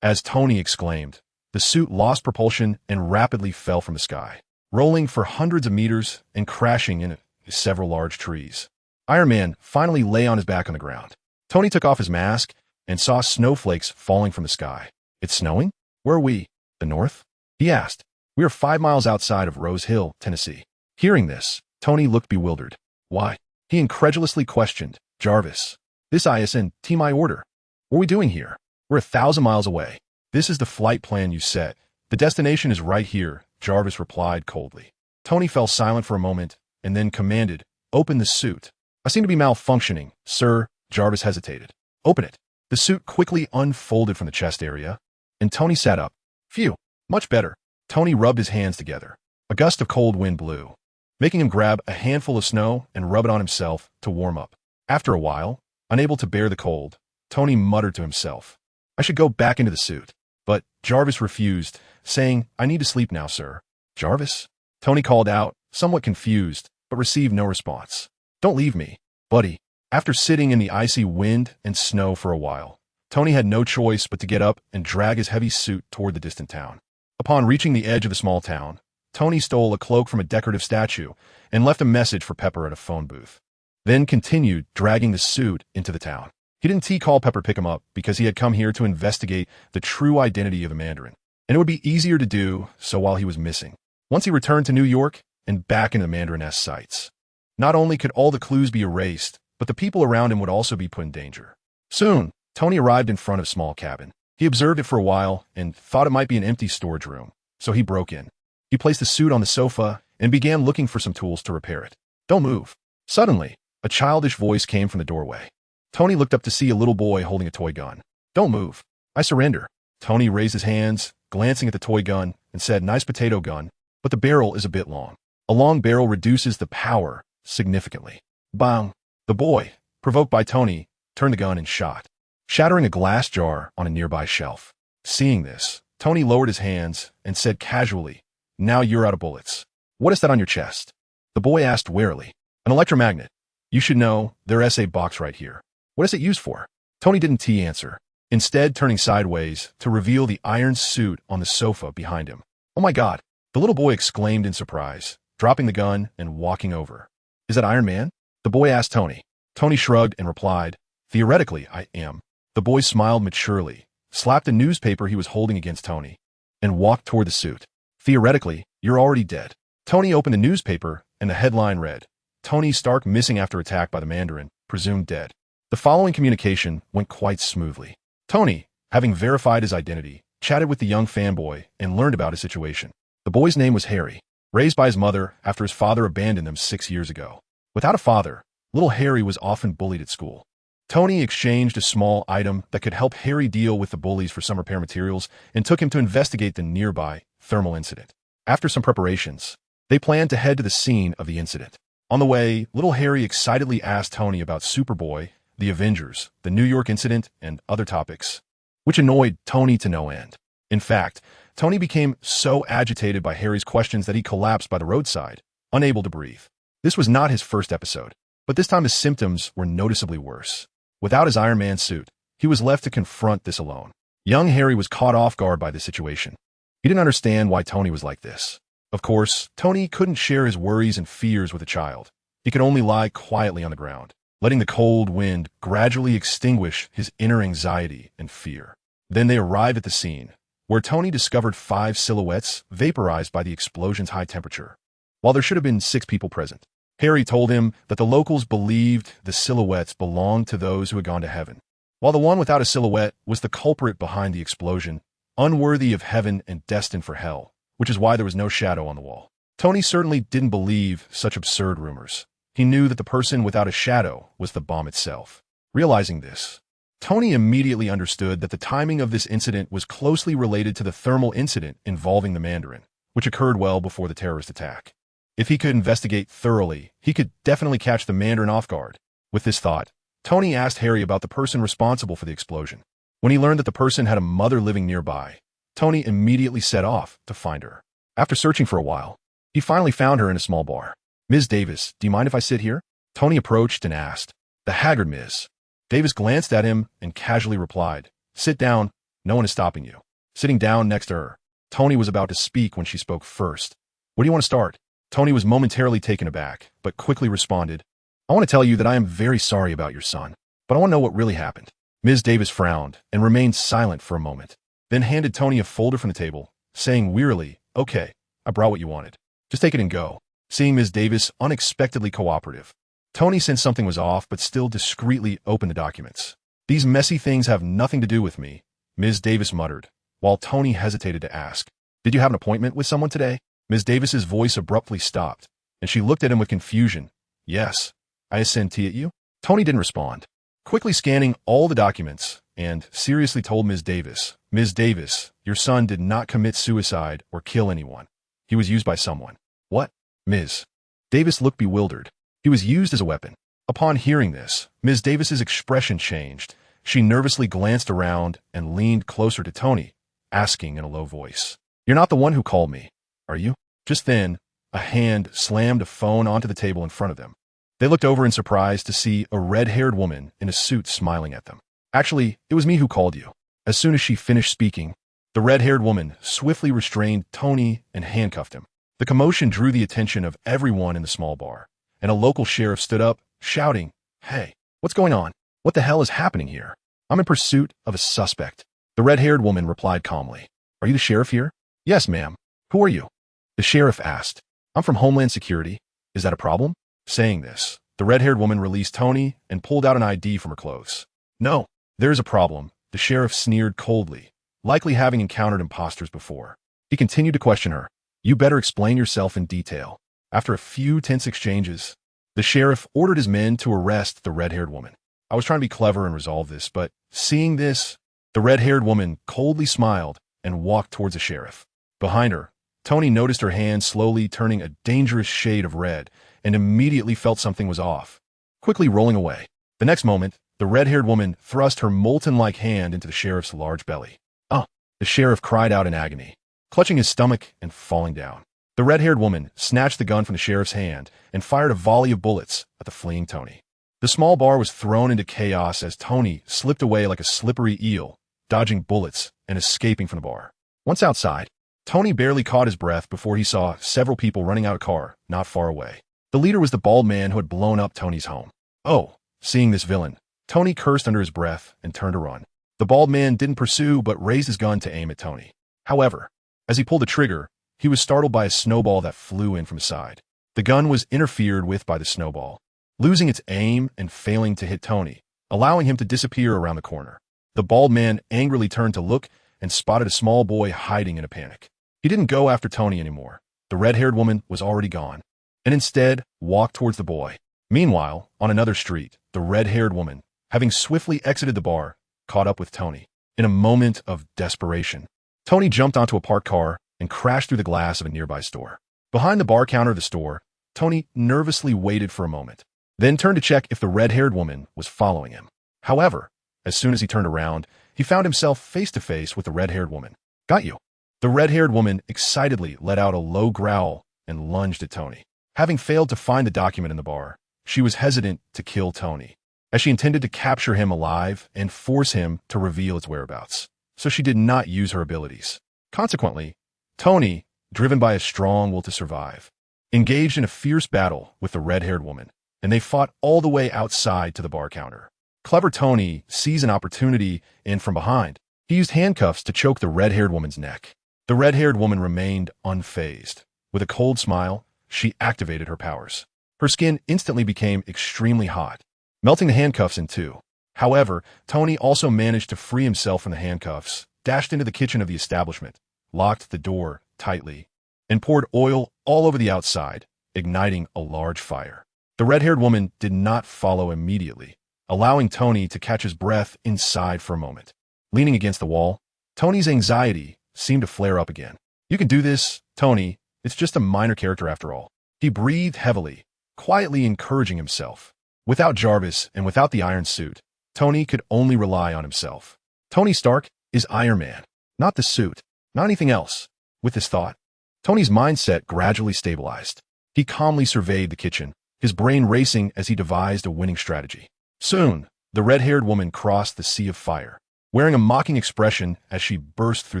As Tony exclaimed, the suit lost propulsion and rapidly fell from the sky, rolling for hundreds of meters and crashing into several large trees. Iron Man finally lay on his back on the ground. Tony took off his mask and saw snowflakes falling from the sky. It's snowing? Where are we? The north? He asked. We are 5 miles outside of Rose Hill, Tennessee. Hearing this, Tony looked bewildered. Why? He incredulously questioned. Jarvis, this ISN my order. What are we doing here? We're 1,000 miles away. This is the flight plan you set. The destination is right here, Jarvis replied coldly. Tony fell silent for a moment and then commanded, "Open the suit." "I seem to be malfunctioning, sir." Jarvis hesitated. "Open it." The suit quickly unfolded from the chest area, and Tony sat up. Phew, much better. Tony rubbed his hands together. A gust of cold wind blew, making him grab a handful of snow and rub it on himself to warm up. After a while, unable to bear the cold, Tony muttered to himself, "I should go back into the suit." But Jarvis refused, saying, "I need to sleep now, sir." "Jarvis?" Tony called out, somewhat confused, but received no response. "Don't leave me, buddy." After sitting in the icy wind and snow for a while, Tony had no choice but to get up and drag his heavy suit toward the distant town. Upon reaching the edge of the small town, Tony stole a cloak from a decorative statue and left a message for Pepper at a phone booth. Then continued dragging the suit into the town. He didn't call Pepper pick him up because he had come here to investigate the true identity of the Mandarin, and it would be easier to do so while he was missing. Once he returned to New York and back into the Mandarin-esque sites, not only could all the clues be erased, but the people around him would also be put in danger. Soon, Tony arrived in front of a small cabin. He observed it for a while and thought it might be an empty storage room, so he broke in. He placed the suit on the sofa and began looking for some tools to repair it. "Don't move." Suddenly, a childish voice came from the doorway. Tony looked up to see a little boy holding a toy gun. "Don't move. I surrender." Tony raised his hands, glancing at the toy gun, and said, "Nice potato gun, but the barrel is a bit long. A long barrel reduces the power significantly." Bang! The boy, provoked by Tony, turned the gun and shot, shattering a glass jar on a nearby shelf. Seeing this, Tony lowered his hands and said casually, "Now you're out of bullets." "What is that on your chest?" The boy asked warily. "An electromagnet. You should know, there's a box right here." "What is it used for?" Tony didn't answer, instead turning sideways to reveal the iron suit on the sofa behind him. "Oh my God!" the little boy exclaimed in surprise, dropping the gun and walking over. "Is that Iron Man?" the boy asked Tony. Tony shrugged and replied, "Theoretically, I am." The boy smiled maturely, slapped a newspaper he was holding against Tony, and walked toward the suit. "Theoretically, you're already dead." Tony opened the newspaper, and the headline read, "Tony Stark missing after attack by the Mandarin, presumed dead." The following communication went quite smoothly. Tony, having verified his identity, chatted with the young fanboy and learned about his situation. The boy's name was Harry, raised by his mother after his father abandoned him 6 years ago. Without a father, little Harry was often bullied at school. Tony exchanged a small item that could help Harry deal with the bullies for some repair materials and took him to investigate the nearby thermal incident. After some preparations, they planned to head to the scene of the incident. On the way, little Harry excitedly asked Tony about Superboy, the Avengers, the New York incident, and other topics, which annoyed Tony to no end. In fact, Tony became so agitated by Harry's questions that he collapsed by the roadside, unable to breathe. This was not his first episode, but this time his symptoms were noticeably worse. Without his Iron Man suit, he was left to confront this alone. Young Harry was caught off guard by this situation. He didn't understand why Tony was like this. Of course, Tony couldn't share his worries and fears with a child. He could only lie quietly on the ground, letting the cold wind gradually extinguish his inner anxiety and fear. Then they arrived at the scene, where Tony discovered 5 silhouettes vaporized by the explosion's high temperature. While there should have been 6 people present, Harry told him that the locals believed the silhouettes belonged to those who had gone to heaven, while the one without a silhouette was the culprit behind the explosion, unworthy of heaven and destined for hell, which is why there was no shadow on the wall. Tony certainly didn't believe such absurd rumors. He knew that the person without a shadow was the bomb itself. Realizing this, Tony immediately understood that the timing of this incident was closely related to the thermal incident involving the Mandarin, which occurred well before the terrorist attack. If he could investigate thoroughly, he could definitely catch the Mandarin off guard. With this thought, Tony asked Harry about the person responsible for the explosion. When he learned that the person had a mother living nearby, Tony immediately set off to find her. After searching for a while, he finally found her in a small bar. "Ms. Davis, do you mind if I sit here?" Tony approached and asked. The haggard Ms. Davis glanced at him and casually replied, "Sit down, no one is stopping you." Sitting down next to her, Tony was about to speak when she spoke first. "Where do you want to start?" Tony was momentarily taken aback, but quickly responded, "I want to tell you that I am very sorry about your son, but I want to know what really happened." Ms. Davis frowned and remained silent for a moment, then handed Tony a folder from the table, saying wearily, "Okay, I brought what you wanted. Just take it and go." Seeing Ms. Davis unexpectedly cooperative, Tony sensed something was off but still discreetly opened the documents. "These messy things have nothing to do with me," Ms. Davis muttered, while Tony hesitated to ask, "Did you have an appointment with someone today?" Ms. Davis's voice abruptly stopped, and she looked at him with confusion. "Yes, I sent at you?" Tony didn't respond, quickly scanning all the documents, and seriously told Ms. Davis, "Ms. Davis, your son did not commit suicide or kill anyone. He was used by someone." "What?" Ms. Davis looked bewildered. "He was used as a weapon." Upon hearing this, Ms. Davis's expression changed. She nervously glanced around and leaned closer to Tony, asking in a low voice, "You're not the one who called me, are you?" Just then, a hand slammed a phone onto the table in front of them. They looked over in surprise to see a red-haired woman in a suit smiling at them. "Actually, it was me who called you." As soon as she finished speaking, the red-haired woman swiftly restrained Tony and handcuffed him. The commotion drew the attention of everyone in the small bar, and a local sheriff stood up, shouting, "Hey, what's going on? What the hell is happening here? I'm in pursuit of a suspect." The red-haired woman replied calmly, "Are you the sheriff here?" "Yes, ma'am. Who are you?" The sheriff asked. "I'm from Homeland Security. Is that a problem?" Saying this, the red-haired woman released Tony and pulled out an ID from her clothes. "No, there is a problem," the sheriff sneered coldly, likely having encountered imposters before. He continued to question her. "You better explain yourself in detail." After a few tense exchanges, the sheriff ordered his men to arrest the red-haired woman. "I was trying to be clever and resolve this, but seeing this, the red-haired woman coldly smiled and walked towards the sheriff. Behind her, Tony noticed her hand slowly turning a dangerous shade of red and immediately felt something was off, quickly rolling away. The next moment, the red-haired woman thrust her molten-like hand into the sheriff's large belly. "Ah!" The sheriff cried out in agony, clutching his stomach and falling down. The red-haired woman snatched the gun from the sheriff's hand and fired a volley of bullets at the fleeing Tony. The small bar was thrown into chaos as Tony slipped away like a slippery eel, dodging bullets and escaping from the bar. Once outside, Tony barely caught his breath before he saw several people running out of a car not far away. The leader was the bald man who had blown up Tony's home. "Oh!" Seeing this villain, Tony cursed under his breath and turned to run. The bald man didn't pursue but raised his gun to aim at Tony. However, as he pulled the trigger, he was startled by a snowball that flew in from his side. The gun was interfered with by the snowball, losing its aim and failing to hit Tony, allowing him to disappear around the corner. The bald man angrily turned to look and spotted a small boy hiding in a panic. He didn't go after Tony anymore. The red-haired woman was already gone, and instead walked towards the boy. Meanwhile, on another street, the red-haired woman, having swiftly exited the bar, caught up with Tony. In a moment of desperation, Tony jumped onto a parked car and crashed through the glass of a nearby store. Behind the bar counter of the store, Tony nervously waited for a moment, then turned to check if the red-haired woman was following him. However, as soon as he turned around, he found himself face to face with the red-haired woman. "Got you." The red-haired woman excitedly let out a low growl and lunged at Tony. Having failed to find the document in the bar, she was hesitant to kill Tony, as she intended to capture him alive and force him to reveal its whereabouts. So she did not use her abilities. Consequently, Tony, driven by a strong will to survive, engaged in a fierce battle with the red-haired woman, and they fought all the way outside to the bar counter. Clever Tony sees an opportunity and from behind, he used handcuffs to choke the red-haired woman's neck. The red-haired woman remained unfazed. With a cold smile, she activated her powers. Her skin instantly became extremely hot, melting the handcuffs in two. However, Tony also managed to free himself from the handcuffs, dashed into the kitchen of the establishment, locked the door tightly, and poured oil all over the outside, igniting a large fire. The red-haired woman did not follow immediately, allowing Tony to catch his breath inside for a moment. Leaning against the wall, Tony's anxiety seemed to flare up again. "You can do this, Tony. It's just a minor character after all." He breathed heavily, quietly encouraging himself. Without Jarvis and without the iron suit, Tony could only rely on himself. Tony Stark is Iron Man, not the suit, not anything else. With this thought, Tony's mindset gradually stabilized. He calmly surveyed the kitchen, his brain racing as he devised a winning strategy. Soon, the red-haired woman crossed the sea of fire, wearing a mocking expression as she burst through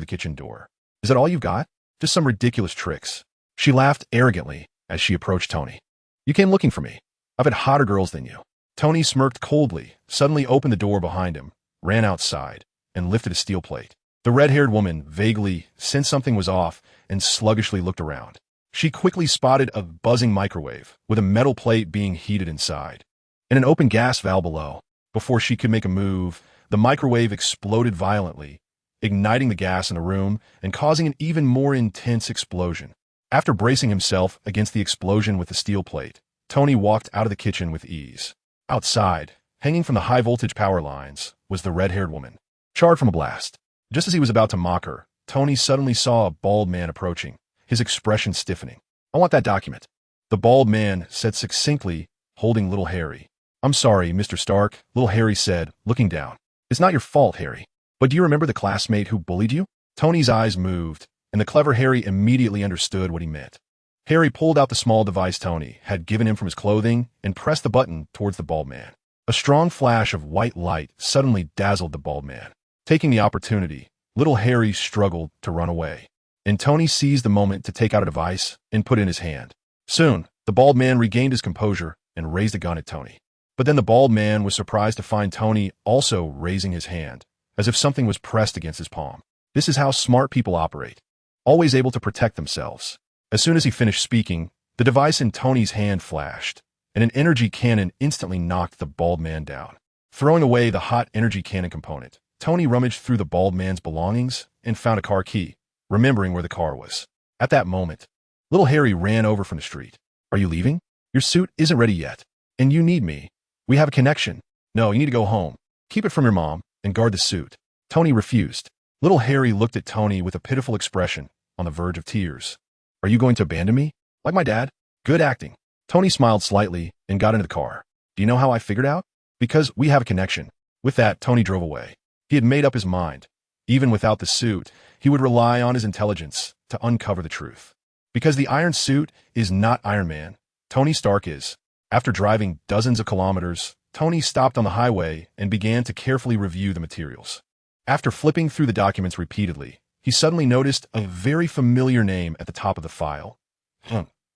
the kitchen door. "Is that all you've got? Just some ridiculous tricks." She laughed arrogantly as she approached Tony. "You came looking for me. I've had hotter girls than you." Tony smirked coldly, suddenly opened the door behind him, ran outside, and lifted a steel plate. The red-haired woman vaguely sensed something was off and sluggishly looked around. She quickly spotted a buzzing microwave with a metal plate being heated inside, and an open gas valve below. Before she could make a move, the microwave exploded violently, igniting the gas in the room and causing an even more intense explosion. After bracing himself against the explosion with the steel plate, Tony walked out of the kitchen with ease. Outside, hanging from the high-voltage power lines, was the red-haired woman, charred from a blast. Just as he was about to mock her, Tony suddenly saw a bald man approaching, his expression stiffening. "I want that document," the bald man said succinctly, holding little Harry. "I'm sorry, Mr. Stark," little Harry said, looking down. "It's not your fault, Harry. But do you remember the classmate who bullied you?" Tony's eyes moved, and the clever Harry immediately understood what he meant. Harry pulled out the small device Tony had given him from his clothing and pressed the button towards the bald man. A strong flash of white light suddenly dazzled the bald man. Taking the opportunity, little Harry struggled to run away, and Tony seized the moment to take out a device and put it in his hand. Soon, the bald man regained his composure and raised a gun at Tony. But then the bald man was surprised to find Tony also raising his hand, as if something was pressed against his palm. This is how smart people operate, always able to protect themselves. As soon as he finished speaking, the device in Tony's hand flashed, and an energy cannon instantly knocked the bald man down. Throwing away the hot energy cannon component, Tony rummaged through the bald man's belongings and found a car key, remembering where the car was. At that moment, little Harry ran over from the street. "Are you leaving? Your suit isn't ready yet, and you need me. We have a connection." "No, you need to go home. Keep it from your mom and guard the suit." Tony refused. Little Harry looked at Tony with a pitiful expression, on the verge of tears. "Are you going to abandon me? Like my dad?" "Good acting." Tony smiled slightly and got into the car. "Do you know how I figured out? Because we have a connection." With that, Tony drove away. He had made up his mind. Even without the suit, he would rely on his intelligence to uncover the truth. Because the iron suit is not Iron Man, Tony Stark is. After driving dozens of kilometers, Tony stopped on the highway and began to carefully review the materials. After flipping through the documents repeatedly, he suddenly noticed a very familiar name at the top of the file,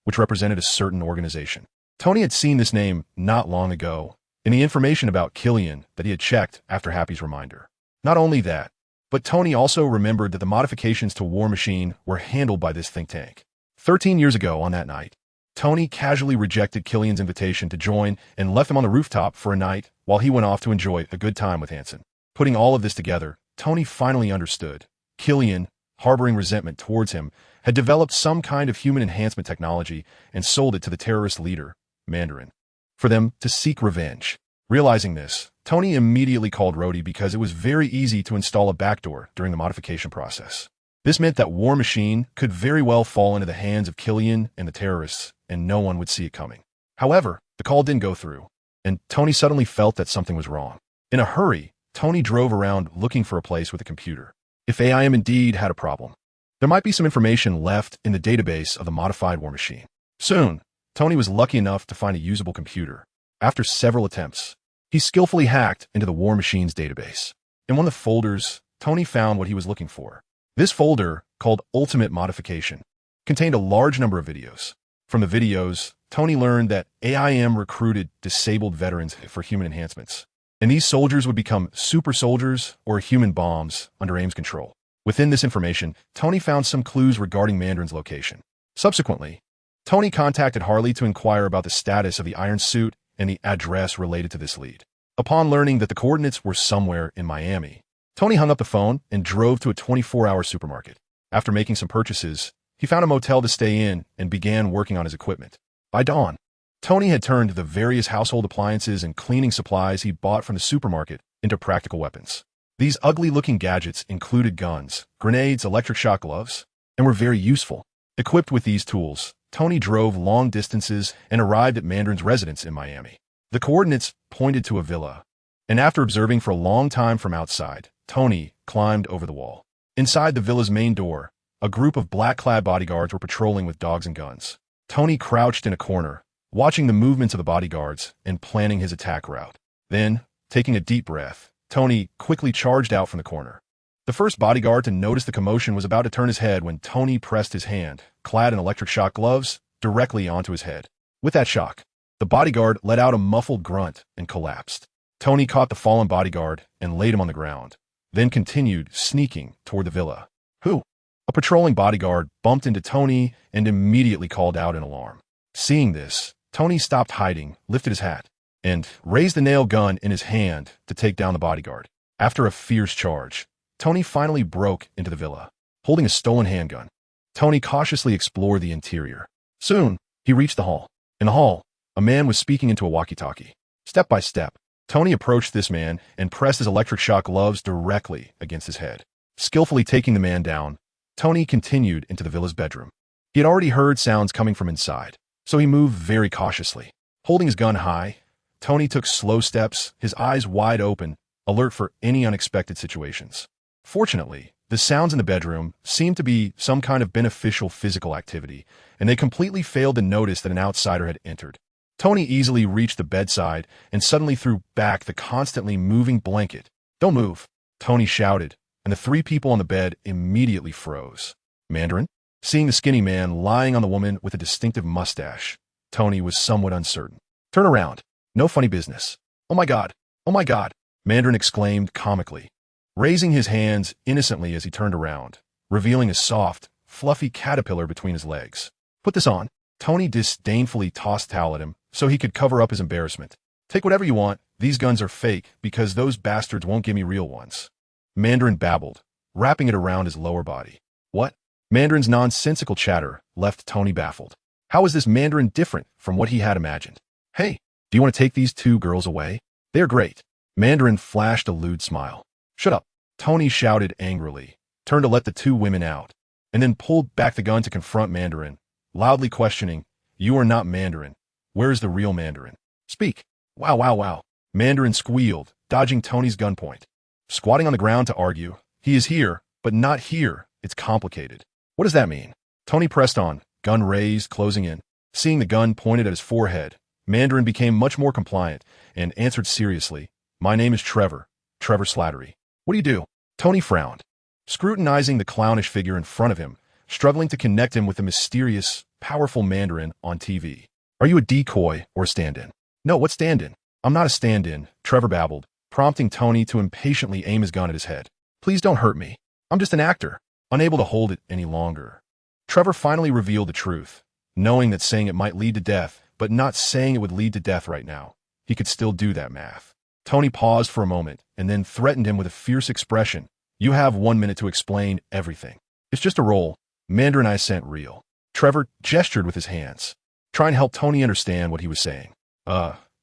which represented a certain organization. Tony had seen this name not long ago in the information about Killian that he had checked after Happy's reminder. Not only that, but Tony also remembered that the modifications to War Machine were handled by this think tank. 13 years ago on that night, Tony casually rejected Killian's invitation to join and left him on the rooftop for a night while he went off to enjoy a good time with Hanson. Putting all of this together, Tony finally understood. Killian, harboring resentment towards him, had developed some kind of human enhancement technology and sold it to the terrorist leader, Mandarin, for them to seek revenge. Realizing this, Tony immediately called Rhodey because it was very easy to install a backdoor during the modification process. This meant that War Machine could very well fall into the hands of Killian and the terrorists, and no one would see it coming. However, the call didn't go through, and Tony suddenly felt that something was wrong. In a hurry, Tony drove around looking for a place with a computer. If AIM indeed had a problem, There might be some information left in the database of the modified war machine. Soon, Tony was lucky enough to find a usable computer. After several attempts, he skillfully hacked into the war machine's database. In one of the folders, Tony found what he was looking for. This folder, called Ultimate Modification, contained a large number of videos. From the videos, Tony learned that AIM recruited disabled veterans for human enhancements, and these soldiers would become super soldiers or human bombs under AIM's control. Within this information, Tony found some clues regarding Mandarin's location. Subsequently, Tony contacted Harley to inquire about the status of the iron suit and the address related to this lead. Upon learning that the coordinates were somewhere in Miami, Tony hung up the phone and drove to a 24-hour supermarket. After making some purchases, he found a motel to stay in and began working on his equipment. By dawn, Tony had turned the various household appliances and cleaning supplies he bought from the supermarket into practical weapons. These ugly-looking gadgets included guns, grenades, electric shock gloves, and were very useful. Equipped with these tools, Tony drove long distances and arrived at Mandarin's residence in Miami. The coordinates pointed to a villa, and after observing for a long time from outside, Tony climbed over the wall. Inside the villa's main door, a group of black-clad bodyguards were patrolling with dogs and guns. Tony crouched in a corner, watching the movements of the bodyguards and planning his attack route. Then, taking a deep breath, Tony quickly charged out from the corner. The first bodyguard to notice the commotion was about to turn his head when Tony pressed his hand, clad in electric shock gloves, directly onto his head. With that shock, the bodyguard let out a muffled grunt and collapsed. Tony caught the fallen bodyguard and laid him on the ground, then continued sneaking toward the villa. Who? A patrolling bodyguard bumped into Tony and immediately called out in alarm. Seeing this, Tony stopped hiding, lifted his hat, and raised the nail gun in his hand to take down the bodyguard. After a fierce charge, Tony finally broke into the villa, holding a stolen handgun. Tony cautiously explored the interior. Soon, he reached the hall. In the hall, a man was speaking into a walkie-talkie. Step by step, Tony approached this man and pressed his electric shock gloves directly against his head. Skillfully taking the man down, Tony continued into the villa's bedroom. He had already heard sounds coming from inside, so he moved very cautiously. Holding his gun high, Tony took slow steps, his eyes wide open, alert for any unexpected situations. Fortunately, the sounds in the bedroom seemed to be some kind of beneficial physical activity, and they completely failed to notice that an outsider had entered. Tony easily reached the bedside and suddenly threw back the constantly moving blanket. "Don't move," Tony shouted, and the three people on the bed immediately froze. Mandarin? Seeing the skinny man lying on the woman with a distinctive mustache, Tony was somewhat uncertain. "Turn around. No funny business." "Oh my God! Oh my God!" Mandarin exclaimed comically, raising his hands innocently as he turned around, revealing a soft, fluffy caterpillar between his legs. "Put this on." Tony disdainfully tossed a towel at him so he could cover up his embarrassment. "Take whatever you want. These guns are fake because those bastards won't give me real ones." Mandarin babbled, wrapping it around his lower body. "What?" Mandarin's nonsensical chatter left Tony baffled. How was this Mandarin different from what he had imagined? "Hey, do you want to take these two girls away? They're great." Mandarin flashed a lewd smile. "Shut up," Tony shouted angrily, turned to let the two women out, and then pulled back the gun to confront Mandarin, loudly questioning, "You are not Mandarin. Where's the real Mandarin? Speak." "Wow, wow, wow." Mandarin squealed, dodging Tony's gunpoint. Squatting on the ground to argue, "He is here, but not here. It's complicated." "What does that mean?" Tony pressed on, gun raised, closing in. Seeing the gun pointed at his forehead, Mandarin became much more compliant and answered seriously, "My name is Trevor Slattery." "What do you do?" Tony frowned, scrutinizing the clownish figure in front of him, struggling to connect him with the mysterious, powerful Mandarin on TV. "Are you a decoy or a stand-in?" "No, what stand-in?" "I'm not a stand-in," Trevor babbled, prompting Tony to impatiently aim his gun at his head. "Please don't hurt me. I'm just an actor." Unable to hold it any longer, Trevor finally revealed the truth, knowing that saying it might lead to death, but not saying it would lead to death right now. He could still do that math. Tony paused for a moment and then threatened him with a fierce expression. "You have 1 minute to explain everything. It's just a role. Mandarin I sent real." Trevor gestured with his hands, trying to help Tony understand what he was saying.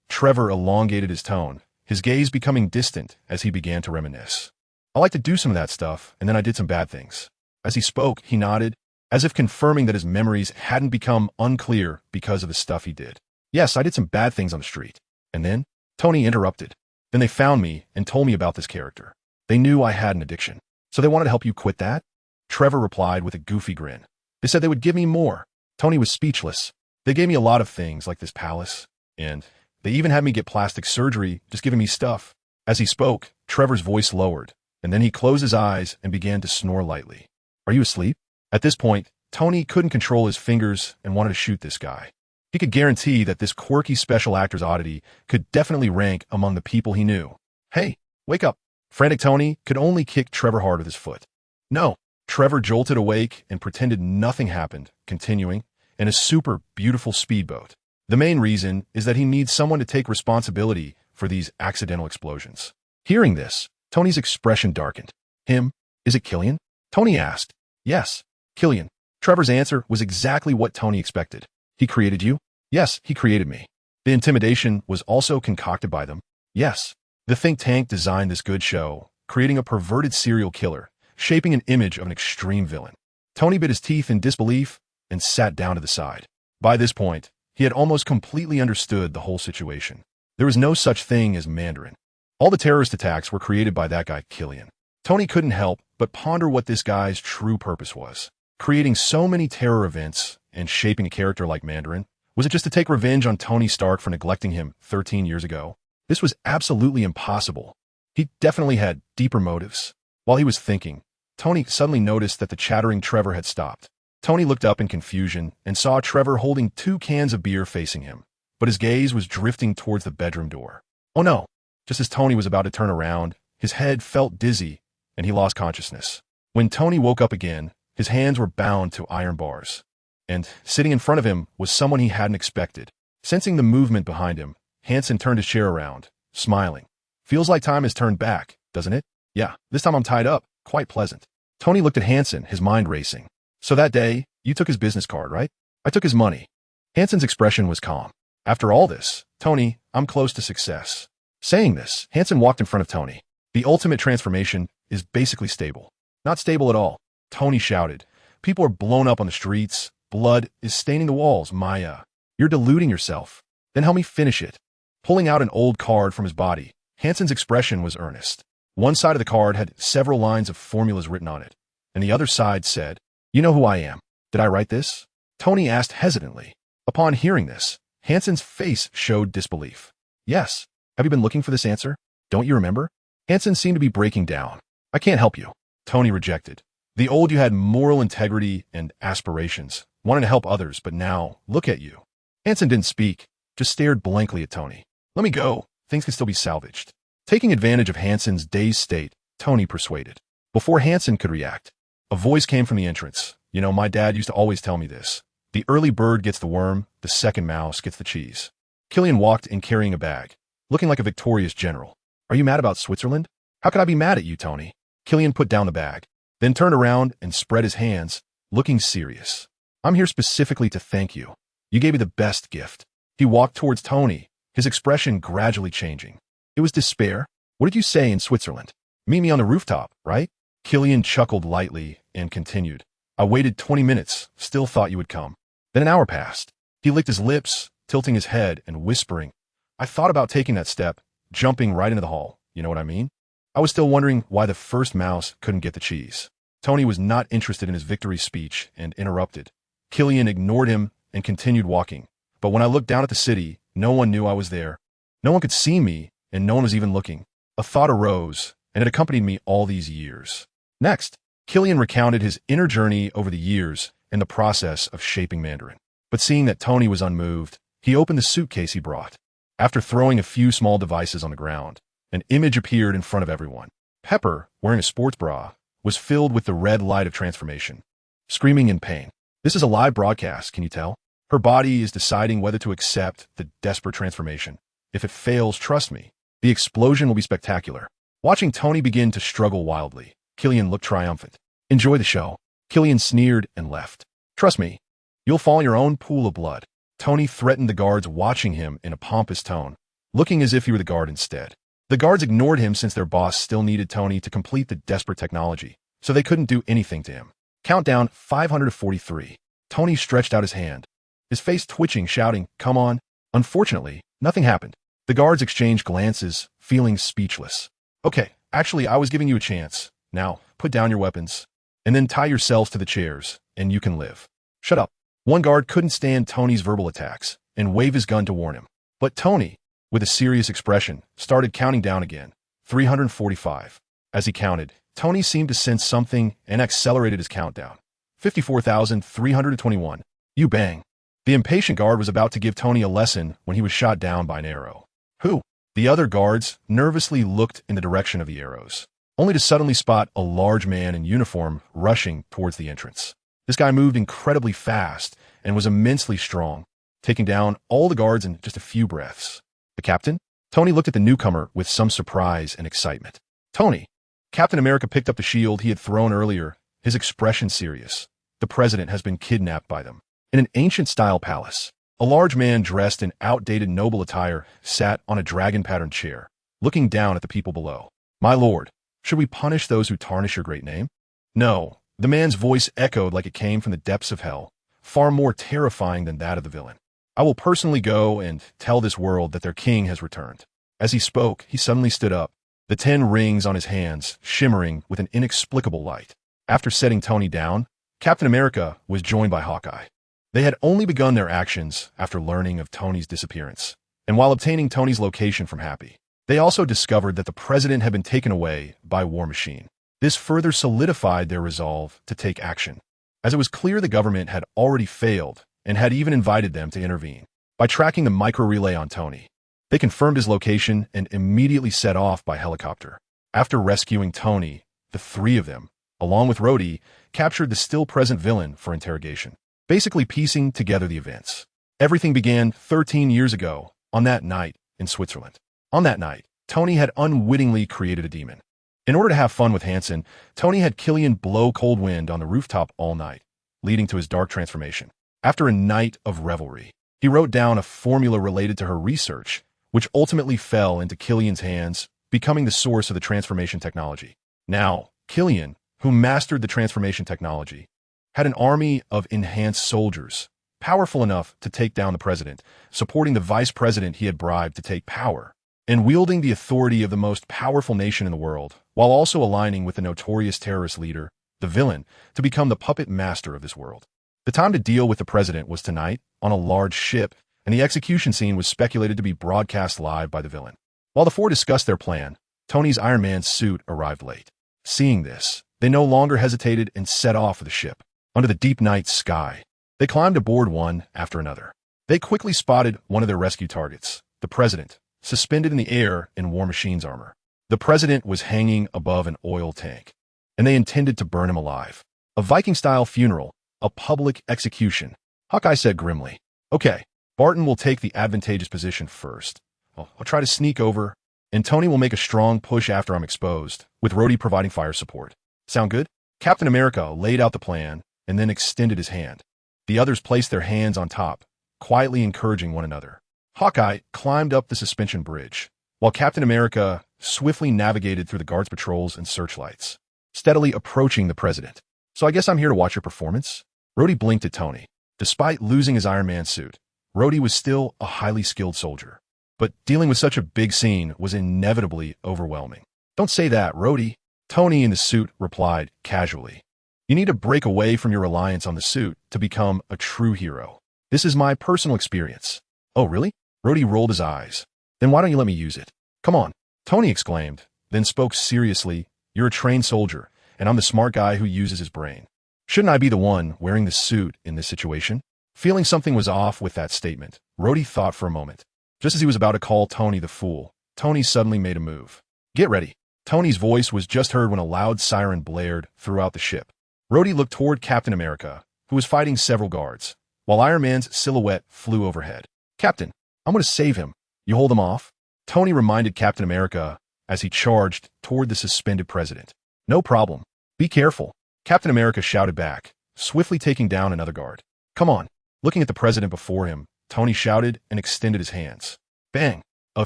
Trevor elongated his tone, his gaze becoming distant as he began to reminisce. "I like to do some of that stuff, and then I did some bad things." As he spoke, he nodded, as if confirming that his memories hadn't become unclear because of the stuff he did. "Yes, I did some bad things on the street." "And then?" Tony interrupted. "Then they found me and told me about this character. They knew I had an addiction. So they wanted to help you quit that?" Trevor replied with a goofy grin. They said they would give me more. Tony was speechless. They gave me a lot of things like this palace, and they even had me get plastic surgery, just giving me stuff. As he spoke, Trevor's voice lowered, and then he closed his eyes and began to snore lightly. Are you asleep? At this point, Tony couldn't control his fingers and wanted to shoot this guy. He could guarantee that this quirky special actor's oddity could definitely rank among the people he knew. Hey, wake up. Frantic Tony could only kick Trevor hard with his foot. No. Trevor jolted awake and pretended nothing happened, continuing, in a super beautiful speedboat. The main reason is that he needs someone to take responsibility for these accidental explosions. Hearing this, Tony's expression darkened. Him? Is it Killian? Tony asked. Yes, Killian. Trevor's answer was exactly what Tony expected. He created you? Yes, he created me. The intimidation was also concocted by them? Yes. The think tank designed this good show, creating a perverted serial killer, shaping an image of an extreme villain. Tony bit his teeth in disbelief and sat down to the side. By this point, he had almost completely understood the whole situation. There was no such thing as Mandarin. All the terrorist attacks were created by that guy Killian. Tony couldn't help but ponder what this guy's true purpose was. Creating so many terror events and shaping a character like Mandarin? Was it just to take revenge on Tony Stark for neglecting him 13 years ago? This was absolutely impossible. He definitely had deeper motives. While he was thinking, Tony suddenly noticed that the chattering Trevor had stopped. Tony looked up in confusion and saw Trevor holding 2 cans of beer facing him, but his gaze was drifting towards the bedroom door. Oh no! Just as Tony was about to turn around, his head felt dizzy and he lost consciousness. When Tony woke up again, his hands were bound to iron bars. And sitting in front of him was someone he hadn't expected. Sensing the movement behind him, Hansen turned his chair around, smiling. Feels like time has turned back, doesn't it? Yeah, this time I'm tied up. Quite pleasant. Tony looked at Hansen, his mind racing. So that day, you took his business card, right? I took his money. Hansen's expression was calm. After all this, Tony, I'm close to success. Saying this, Hansen walked in front of Tony. The ultimate transformation is basically stable. Not stable at all. Tony shouted. People are blown up on the streets. Blood is staining the walls, Maya. You're deluding yourself. Then help me finish it. Pulling out an old card from his body, Hansen's expression was earnest. One side of the card had several lines of formulas written on it, and the other side said, You know who I am. Did I write this? Tony asked hesitantly. Upon hearing this, Hansen's face showed disbelief. Yes. Have you been looking for this answer? Don't you remember? Hansen seemed to be breaking down. I can't help you. Tony rejected. The old you had moral integrity and aspirations, wanted to help others, but now, look at you. Hansen didn't speak, just stared blankly at Tony. Let me go. Things can still be salvaged. Taking advantage of Hansen's dazed state, Tony persuaded. Before Hansen could react, a voice came from the entrance. You know, my dad used to always tell me this. The early bird gets the worm, the second mouse gets the cheese. Killian walked in carrying a bag, looking like a victorious general. Are you mad about Switzerland? How could I be mad at you, Tony? Killian put down the bag, then turned around and spread his hands, looking serious. I'm here specifically to thank you. You gave me the best gift. He walked towards Tony, his expression gradually changing. It was despair. What did you say in Switzerland? Meet me on the rooftop, right? Killian chuckled lightly and continued. I waited 20 minutes, still thought you would come. Then an hour passed. He licked his lips, tilting his head and whispering. I thought about taking that step, jumping right into the hall. You know what I mean? I was still wondering why the first mouse couldn't get the cheese. Tony was not interested in his victory speech and interrupted. Killian ignored him and continued walking. But when I looked down at the city, no one knew I was there. No one could see me, and no one was even looking. A thought arose, and it accompanied me all these years. Next, Killian recounted his inner journey over the years and the process of shaping Mandarin. But seeing that Tony was unmoved, he opened the suitcase he brought. After throwing a few small devices on the ground, an image appeared in front of everyone. Pepper, wearing a sports bra, was filled with the red light of transformation, screaming in pain. This is a live broadcast, can you tell? Her body is deciding whether to accept the desperate transformation. If it fails, trust me, the explosion will be spectacular. Watching Tony begin to struggle wildly, Killian looked triumphant. Enjoy the show. Killian sneered and left. Trust me, you'll fall in your own pool of blood. Tony threatened the guards watching him in a pompous tone, looking as if he were the guard instead. The guards ignored him since their boss still needed Tony to complete the desperate technology, so they couldn't do anything to him. Countdown 543. Tony stretched out his hand, his face twitching, shouting, Come on. Unfortunately, nothing happened. The guards exchanged glances, feeling speechless. Okay, actually, I was giving you a chance. Now, put down your weapons. and then tie yourselves to the chairs, and you can live. Shut up. One guard couldn't stand Tony's verbal attacks and waved his gun to warn him. But Tony, with a serious expression, started counting down again. 345. As he counted, Tony seemed to sense something and accelerated his countdown. 54,321. You bang. The impatient guard was about to give Tony a lesson when he was shot down by an arrow. Who? The other guards nervously looked in the direction of the arrows, only to suddenly spot a large man in uniform rushing towards the entrance. This guy moved incredibly fast and was immensely strong, taking down all the guards in just a few breaths. The captain? Tony looked at the newcomer with some surprise and excitement. Tony! Captain America picked up the shield he had thrown earlier, his expression serious. The president has been kidnapped by them. In an ancient-style palace, a large man dressed in outdated noble attire sat on a dragon-patterned chair, looking down at the people below. My lord, should we punish those who tarnish your great name? No. The man's voice echoed like it came from the depths of hell, far more terrifying than that of the villain. I will personally go and tell this world that their king has returned. As he spoke, he suddenly stood up, the 10 rings on his hands shimmering with an inexplicable light. After setting Tony down, Captain America was joined by Hawkeye. They had only begun their actions after learning of Tony's disappearance, and while obtaining Tony's location from Happy, they also discovered that the president had been taken away by War Machine. This further solidified their resolve to take action, as it was clear the government had already failed and had even invited them to intervene. By tracking the micro-relay on Tony, they confirmed his location and immediately set off by helicopter. After rescuing Tony, the 3 of them, along with Rhodey, captured the still-present villain for interrogation, basically piecing together the events. Everything began 13 years ago, on that night in Switzerland. On that night, Tony had unwittingly created a demon. In order to have fun with Hansen, Tony had Killian blow cold wind on the rooftop all night, leading to his dark transformation. After a night of revelry, he wrote down a formula related to her research, which ultimately fell into Killian's hands, becoming the source of the transformation technology. Now, Killian, who mastered the transformation technology, had an army of enhanced soldiers, powerful enough to take down the president, supporting the vice president he had bribed to take power, and wielding the authority of the most powerful nation in the world, while also aligning with the notorious terrorist leader, the villain, to become the puppet master of this world. The time to deal with the president was tonight, on a large ship, and the execution scene was speculated to be broadcast live by the villain. While the 4 discussed their plan, Tony's Iron Man suit arrived late. Seeing this, they no longer hesitated and set off for the ship. Under the deep night sky, they climbed aboard one after another. They quickly spotted one of their rescue targets, the president, suspended in the air in War Machine's armor. The president was hanging above an oil tank, and they intended to burn him alive. A Viking-style funeral, a public execution. Hawkeye said grimly, Okay, Barton will take the advantageous position first. I'll try to sneak over, and Tony will make a strong push after I'm exposed, with Rhodey providing fire support. Sound good? Captain America laid out the plan and then extended his hand. The others placed their hands on top, quietly encouraging one another. Hawkeye climbed up the suspension bridge, while Captain America swiftly navigated through the guards' patrols and searchlights, steadily approaching the president. So I guess I'm here to watch your performance? Rhodey blinked at Tony. Despite losing his Iron Man suit, Rhodey was still a highly skilled soldier. But dealing with such a big scene was inevitably overwhelming. Don't say that, Rhodey. Tony in the suit replied casually. You need to break away from your reliance on the suit to become a true hero. This is my personal experience. Oh, really? Rhodey rolled his eyes. Then why don't you let me use it? Come on, Tony exclaimed, then spoke seriously. You're a trained soldier, and I'm the smart guy who uses his brain. Shouldn't I be the one wearing the suit in this situation? Feeling something was off with that statement, Rhodey thought for a moment. Just as he was about to call Tony the fool, Tony suddenly made a move. Get ready. Tony's voice was just heard when a loud siren blared throughout the ship. Rhodey looked toward Captain America, who was fighting several guards, while Iron Man's silhouette flew overhead. Captain, I'm going to save him. You hold him off? Tony reminded Captain America as he charged toward the suspended president. No problem. Be careful. Captain America shouted back, swiftly taking down another guard. Come on. Looking at the president before him, Tony shouted and extended his hands. Bang! A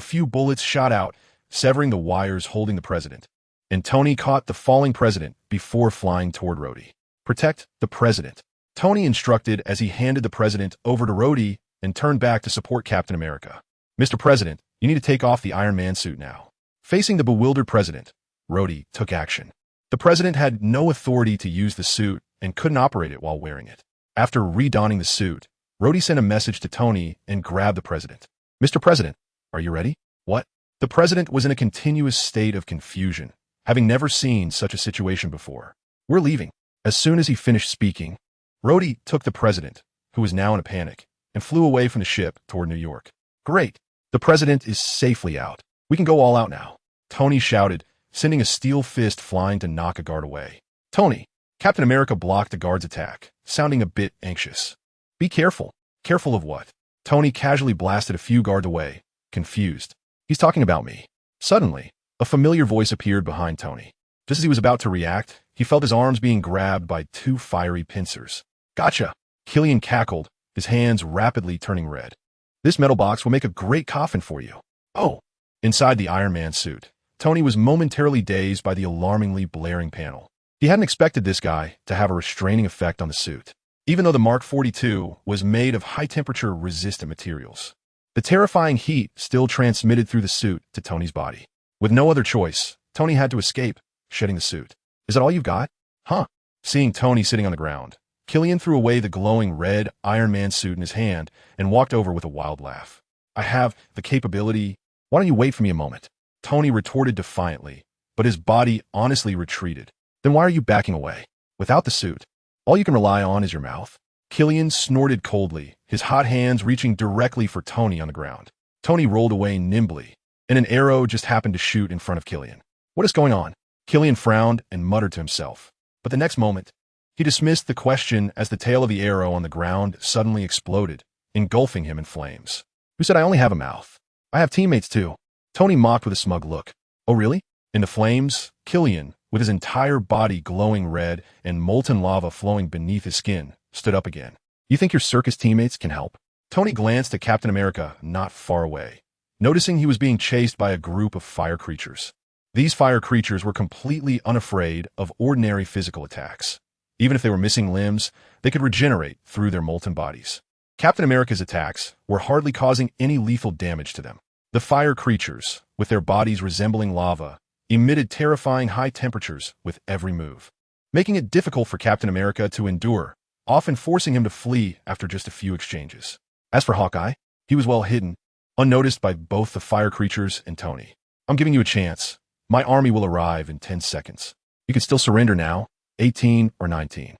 few bullets shot out, severing the wires holding the president, and Tony caught the falling president before flying toward Rhodey. Protect the president, Tony instructed as he handed the president over to Rhodey and turned back to support Captain America. Mr. President, you need to take off the Iron Man suit now. Facing the bewildered president, Rhodey took action. The president had no authority to use the suit and couldn't operate it while wearing it. After redonning the suit, Rhodey sent a message to Tony and grabbed the president. "Mr. President, are you ready?" "What?" The president was in a continuous state of confusion, having never seen such a situation before. "We're leaving." As soon as he finished speaking, Rhodey took the president, who was now in a panic, and flew away from the ship toward New York. "Great. The president is safely out. We can go all out now," Tony shouted, sending a steel fist flying to knock a guard away. "Tony!" Captain America blocked the guard's attack, sounding a bit anxious. "Be careful." "Careful of what?" Tony casually blasted a few guards away, confused. "He's talking about me." Suddenly, a familiar voice appeared behind Tony. Just as he was about to react, he felt his arms being grabbed by two fiery pincers. "Gotcha!" Killian cackled, his hands rapidly turning red. "This metal box will make a great coffin for you." "Oh!" Inside the Iron Man suit, Tony was momentarily dazed by the alarmingly blaring panel. He hadn't expected this guy to have a restraining effect on the suit, even though the Mark 42 was made of high-temperature resistant materials. The terrifying heat still transmitted through the suit to Tony's body. With no other choice, Tony had to escape, shedding the suit. "Is that all you've got?" "Huh?" Seeing Tony sitting on the ground, Killian threw away the glowing red Iron Man suit in his hand and walked over with a wild laugh. "I have the capability. Why don't you wait for me a moment?" Tony retorted defiantly, but his body honestly retreated. "Then why are you backing away? Without the suit, all you can rely on is your mouth." Killian snorted coldly, his hot hands reaching directly for Tony on the ground. Tony rolled away nimbly, and an arrow just happened to shoot in front of Killian. "What is going on?" Killian frowned and muttered to himself. But the next moment, he dismissed the question as the tail of the arrow on the ground suddenly exploded, engulfing him in flames. "Who said I only have a mouth? I have teammates too." Tony mocked with a smug look. "Oh really?" In the flames, Killian, with his entire body glowing red and molten lava flowing beneath his skin, stood up again. "You think your circus teammates can help?" Tony glanced at Captain America not far away, noticing he was being chased by a group of fire creatures. These fire creatures were completely unafraid of ordinary physical attacks. Even if they were missing limbs, they could regenerate through their molten bodies. Captain America's attacks were hardly causing any lethal damage to them. The fire creatures, with their bodies resembling lava, emitted terrifying high temperatures with every move, making it difficult for Captain America to endure, often forcing him to flee after just a few exchanges. As for Hawkeye, he was well hidden, unnoticed by both the fire creatures and Tony. "I'm giving you a chance. My army will arrive in 10 seconds. You can still surrender now, 18 or 19.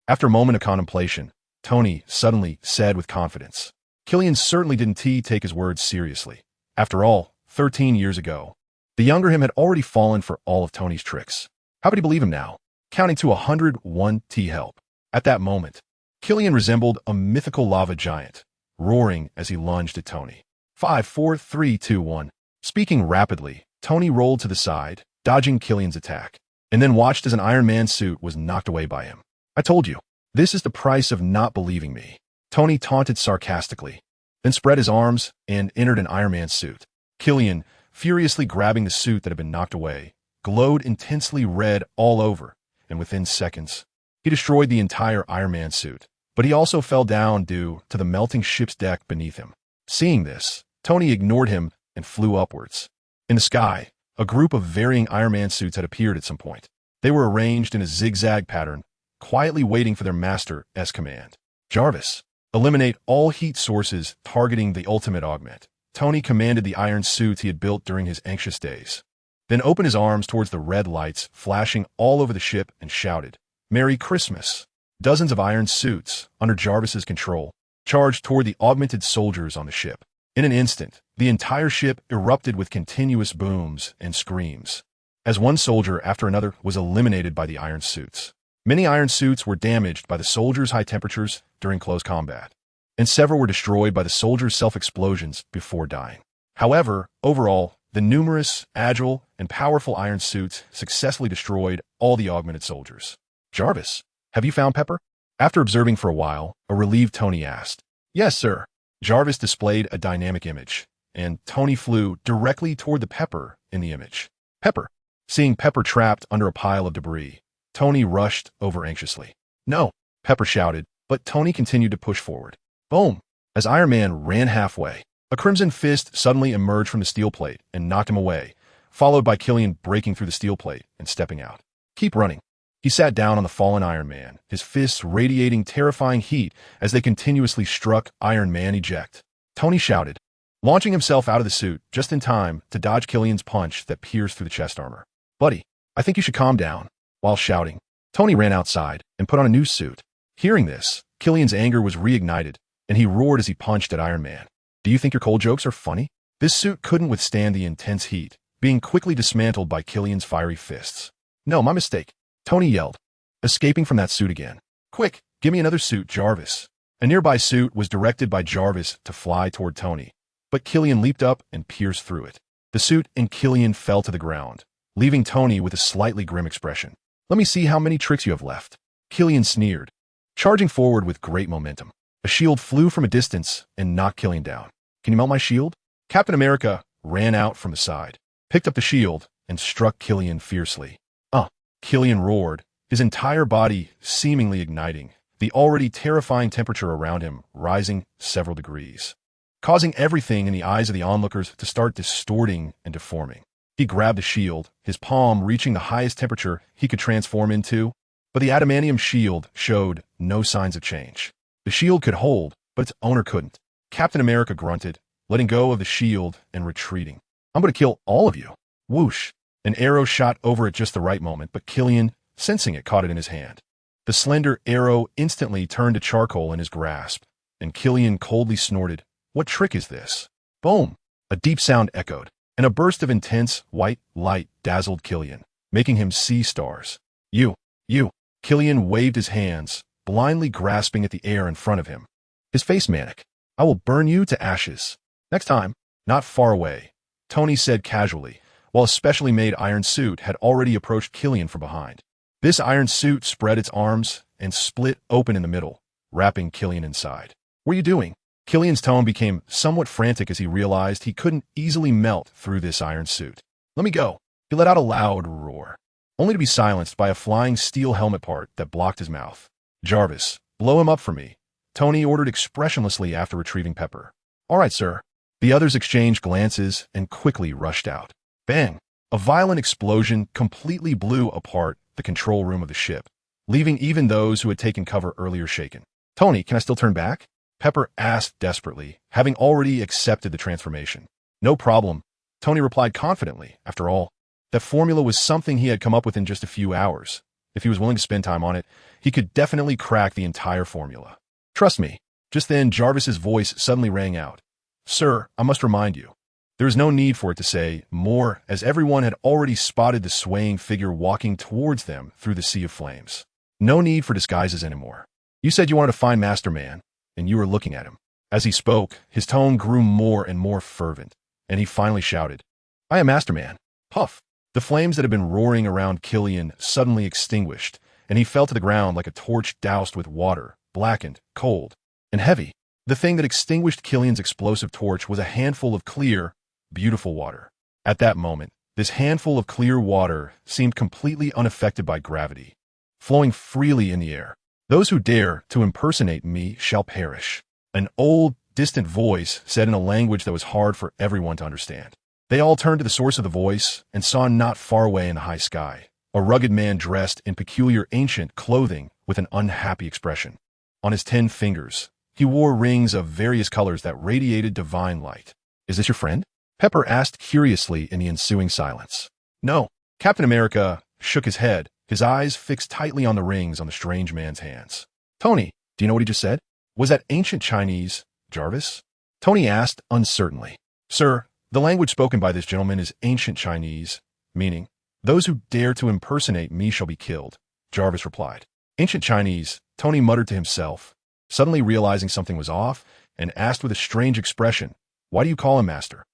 After a moment of contemplation, Tony suddenly said with confidence. Killian certainly didn't take his words seriously. After all, 13 years ago, the younger him had already fallen for all of Tony's tricks. How could he believe him now? Counting to 101 help. At that moment, Killian resembled a mythical lava giant, roaring as he lunged at Tony. 5, 4, 3, 2, 1. Speaking rapidly, Tony rolled to the side, dodging Killian's attack, and then watched as an Iron Man suit was knocked away by him. "I told you, this is the price of not believing me," Tony taunted sarcastically, then spread his arms and entered an Iron Man suit. Killian, furiously grabbing the suit that had been knocked away, glowed intensely red all over, and within seconds, he destroyed the entire Iron Man suit, but he also fell down due to the melting ship's deck beneath him. Seeing this, Tony ignored him and flew upwards. In the sky, a group of varying Iron Man suits had appeared at some point. They were arranged in a zigzag pattern, quietly waiting for their master's command. "Jarvis, eliminate all heat sources targeting the ultimate augment." Tony commanded the iron suits he had built during his anxious days, then opened his arms towards the red lights flashing all over the ship and shouted, "Merry Christmas!" Dozens of iron suits, under Jarvis's control, charged toward the augmented soldiers on the ship. In an instant, the entire ship erupted with continuous booms and screams, as one soldier after another was eliminated by the iron suits. Many iron suits were damaged by the soldiers' high temperatures during close combat, and several were destroyed by the soldiers' self-explosions before dying. However, overall, the numerous, agile, and powerful iron suits successfully destroyed all the augmented soldiers. "Jarvis, have you found Pepper?" After observing for a while, a relieved Tony asked. "Yes, sir." Jarvis displayed a dynamic image, and Tony flew directly toward the Pepper in the image. "Pepper." Seeing Pepper trapped under a pile of debris, Tony rushed over anxiously. "No," Pepper shouted, but Tony continued to push forward. Boom! As Iron Man ran halfway, a crimson fist suddenly emerged from the steel plate and knocked him away, followed by Killian breaking through the steel plate and stepping out. Keep running. He sat down on the fallen Iron Man, his fists radiating terrifying heat as they continuously struck Iron Man eject. Tony shouted, launching himself out of the suit just in time to dodge Killian's punch that pierced through the chest armor. Buddy, I think you should calm down. While shouting, Tony ran outside and put on a new suit. Hearing this, Killian's anger was reignited, and he roared as he punched at Iron Man. Do you think your cold jokes are funny? This suit couldn't withstand the intense heat, being quickly dismantled by Killian's fiery fists. No, my mistake, Tony yelled, escaping from that suit again. Quick, give me another suit, Jarvis. A nearby suit was directed by Jarvis to fly toward Tony, but Killian leaped up and pierced through it. The suit and Killian fell to the ground, leaving Tony with a slightly grim expression. Let me see how many tricks you have left. Killian sneered, charging forward with great momentum. A shield flew from a distance and knocked Killian down. Can you melt my shield? Captain America ran out from the side, picked up the shield, and struck Killian fiercely. Killian roared, his entire body seemingly igniting, the already terrifying temperature around him rising several degrees, causing everything in the eyes of the onlookers to start distorting and deforming. He grabbed the shield, his palm reaching the highest temperature he could transform into, but the adamantium shield showed no signs of change. The shield could hold, but its owner couldn't. Captain America grunted, letting go of the shield and retreating. I'm going to kill all of you. Whoosh. An arrow shot over at just the right moment, but Killian, sensing it, caught it in his hand. The slender arrow instantly turned to charcoal in his grasp, and Killian coldly snorted, "What trick is this?" Boom! A deep sound echoed, and a burst of intense, white light dazzled Killian, making him see stars. You! Killian waved his hands, blindly grasping at the air in front of him. His face manic. I will burn you to ashes. Next time, not far away, Tony said casually, while a specially made iron suit had already approached Killian from behind. This iron suit spread its arms and split open in the middle, wrapping Killian inside. What are you doing? Killian's tone became somewhat frantic as he realized he couldn't easily melt through this iron suit. Let me go. He let out a loud roar, only to be silenced by a flying steel helmet part that blocked his mouth. Jarvis, blow him up for me, Tony ordered expressionlessly after retrieving Pepper. All right, sir. The others exchanged glances and quickly rushed out. Bang! A violent explosion completely blew apart the control room of the ship, leaving even those who had taken cover earlier shaken. Tony, can I still turn back? Pepper asked desperately, having already accepted the transformation. No problem, Tony replied confidently. After all, that formula was something he had come up with in just a few hours. If he was willing to spend time on it, he could definitely crack the entire formula. Trust me. Just then, Jarvis's voice suddenly rang out. Sir, I must remind you. There is no need for it to say more, as everyone had already spotted the swaying figure walking towards them through the sea of flames. No need for disguises anymore. You said you wanted to find Master Man, and you were looking at him. As he spoke, his tone grew more and more fervent, and he finally shouted, I am Master Man. Puff! The flames that had been roaring around Killian suddenly extinguished, and he fell to the ground like a torch doused with water, blackened, cold, and heavy. The thing that extinguished Killian's explosive torch was a handful of clear, beautiful water. At that moment, this handful of clear water seemed completely unaffected by gravity, flowing freely in the air. Those who dare to impersonate me shall perish. An old, distant voice said in a language that was hard for everyone to understand. They all turned to the source of the voice and saw not far away in the high sky a rugged man dressed in peculiar ancient clothing with an unhappy expression. On his 10 fingers, he wore rings of various colors that radiated divine light. Is this your friend? Pepper asked curiously in the ensuing silence. No. Captain America shook his head, his eyes fixed tightly on the rings on the strange man's hands. Tony, do you know what he just said? Was that ancient Chinese, Jarvis? Tony asked uncertainly. Sir, the language spoken by this gentleman is ancient Chinese, meaning, those who dare to impersonate me shall be killed, Jarvis replied. Ancient Chinese, Tony muttered to himself, suddenly realizing something was off, and asked with a strange expression, why do you call him Master?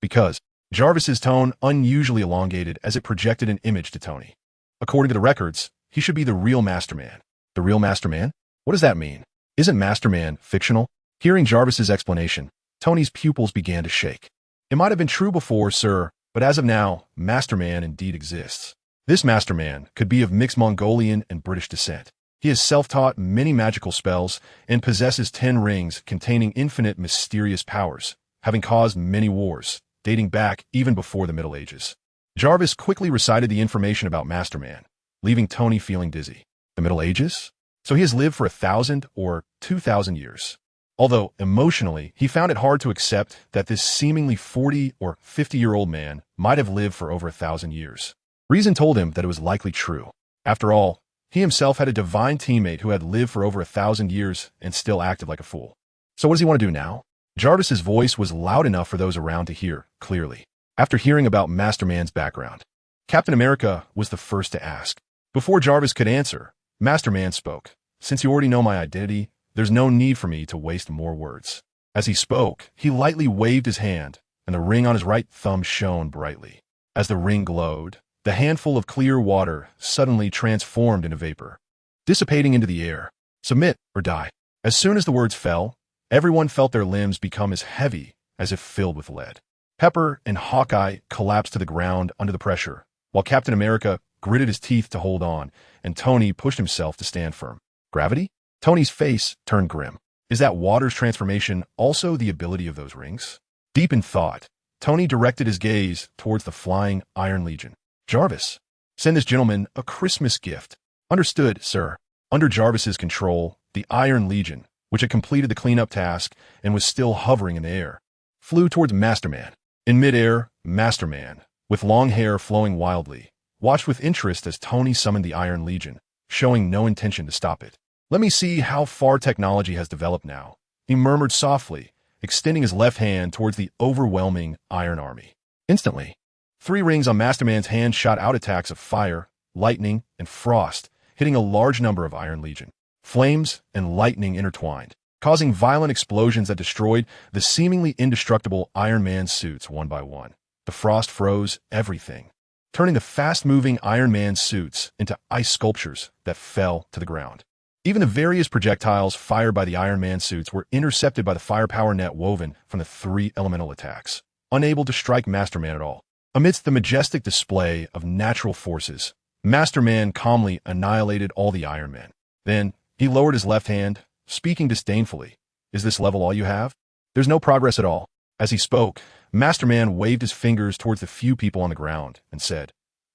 Because Jarvis's tone unusually elongated as it projected an image to Tony. According to the records, he should be the real Master Man. The real Master Man? What does that mean? Isn't Master Man fictional? Hearing Jarvis's explanation, Tony's pupils began to shake. It might have been true before, sir, but as of now, Master Man indeed exists. This Master Man could be of mixed Mongolian and British descent. He has self-taught many magical spells and possesses 10 rings containing infinite mysterious powers, having caused many wars, dating back even before the Middle Ages. Jarvis quickly recited the information about Master Man, leaving Tony feeling dizzy. The Middle Ages? So he has lived for 1,000 or 2,000 years. Although, emotionally, he found it hard to accept that this seemingly 40 or 50-year-old man might have lived for over 1,000 years. Reason told him that it was likely true. After all, he himself had a divine teammate who had lived for over 1,000 years and still acted like a fool. So what does he want to do now? Jarvis's voice was loud enough for those around to hear clearly. After hearing about Masterman's background, Captain America was the first to ask. Before Jarvis could answer, Masterman spoke. Since you already know my identity, there's no need for me to waste more words. As he spoke, he lightly waved his hand, and the ring on his right thumb shone brightly. As the ring glowed, the handful of clear water suddenly transformed into vapor, dissipating into the air. Submit or die. As soon as the words fell, everyone felt their limbs become as heavy as if filled with lead. Pepper and Hawkeye collapsed to the ground under the pressure, while Captain America gritted his teeth to hold on, and Tony pushed himself to stand firm. Gravity? Tony's face turned grim. Is that water's transformation also the ability of those rings? Deep in thought, Tony directed his gaze towards the flying Iron Legion. Jarvis, send this gentleman a Christmas gift. Understood, sir. Under Jarvis's control, the Iron Legion, which had completed the cleanup task and was still hovering in the air, flew towards Masterman. In midair, Masterman, with long hair flowing wildly, watched with interest as Tony summoned the Iron Legion, showing no intention to stop it. Let me see how far technology has developed now, he murmured softly, extending his left hand towards the overwhelming Iron Army. Instantly, 3 rings on Masterman's hand shot out attacks of fire, lightning, and frost, hitting a large number of Iron Legion. Flames and lightning intertwined, causing violent explosions that destroyed the seemingly indestructible Iron Man suits one by one. The frost froze everything, turning the fast-moving Iron Man suits into ice sculptures that fell to the ground. Even the various projectiles fired by the Iron Man suits were intercepted by the firepower net woven from the 3 elemental attacks, unable to strike Masterman at all. Amidst the majestic display of natural forces, Masterman calmly annihilated all the Iron Men. Then, he lowered his left hand, speaking disdainfully. Is this level all you have? There's no progress at all. As he spoke, Masterman waved his fingers towards the few people on the ground and said,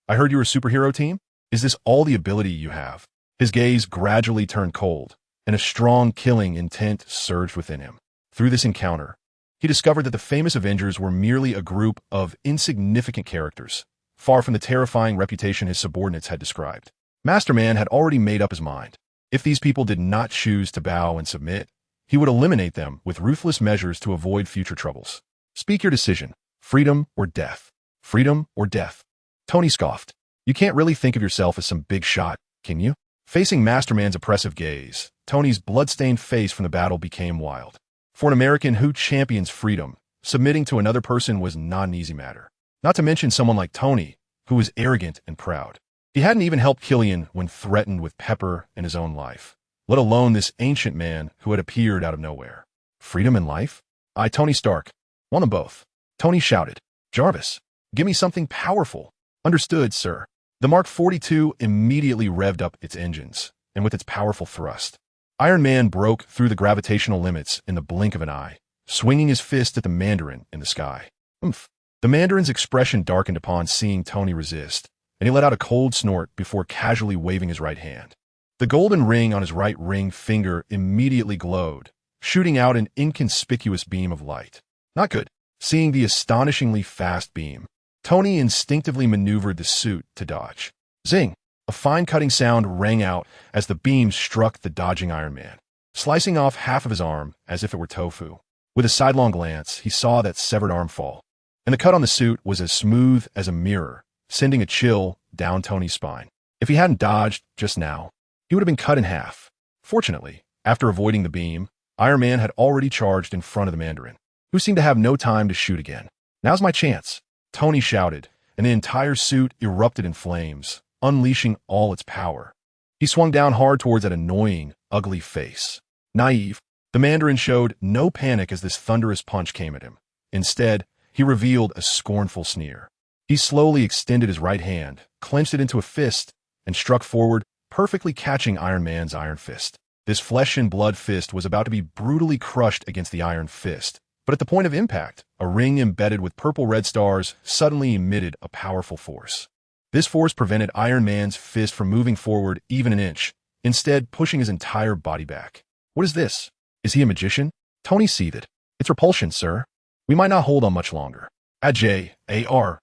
I heard you're a superhero team? Is this all the ability you have? His gaze gradually turned cold, and a strong killing intent surged within him. Through this encounter, he discovered that the famous Avengers were merely a group of insignificant characters, far from the terrifying reputation his subordinates had described. Masterman had already made up his mind. If these people did not choose to bow and submit, he would eliminate them with ruthless measures to avoid future troubles. Speak your decision. Freedom or death? Freedom or death? Tony scoffed. You can't really think of yourself as some big shot, can you? Facing Masterman's oppressive gaze, Tony's blood-stained face from the battle became wild. For an American who champions freedom, submitting to another person was not an easy matter. Not to mention someone like Tony, who was arrogant and proud. He hadn't even helped Killian when threatened with Pepper and his own life, let alone this ancient man who had appeared out of nowhere. Freedom and life? I, Tony Stark, want them both. Tony shouted. Jarvis, give me something powerful. Understood, sir. The Mark 42 immediately revved up its engines, and with its powerful thrust, Iron Man broke through the gravitational limits in the blink of an eye, swinging his fist at the Mandarin in the sky. Oomph. The Mandarin's expression darkened upon seeing Tony resist, and he let out a cold snort before casually waving his right hand. The golden ring on his right ring finger immediately glowed, shooting out an inconspicuous beam of light. Not good. Seeing the astonishingly fast beam, Tony instinctively maneuvered the suit to dodge. Zing! A fine cutting sound rang out as the beam struck the dodging Iron Man, slicing off half of his arm as if it were tofu. With a sidelong glance, he saw that severed arm fall, and the cut on the suit was as smooth as a mirror, sending a chill down Tony's spine. If he hadn't dodged just now, he would have been cut in half. Fortunately, after avoiding the beam, Iron Man had already charged in front of the Mandarin, who seemed to have no time to shoot again. Now's my chance, Tony shouted, and the entire suit erupted in flames, unleashing all its power. He swung down hard towards that annoying, ugly face. Naive, the Mandarin showed no panic as this thunderous punch came at him. Instead, he revealed a scornful sneer. He slowly extended his right hand, clenched it into a fist, and struck forward, perfectly catching Iron Man's iron fist. This flesh and blood fist was about to be brutally crushed against the iron fist, but at the point of impact, a ring embedded with purple-red stars suddenly emitted a powerful force. This force prevented Iron Man's fist from moving forward even an inch, instead pushing his entire body back. What is this? Is he a magician? Tony seethed. It's repulsion, sir. We might not hold on much longer. AJARVISS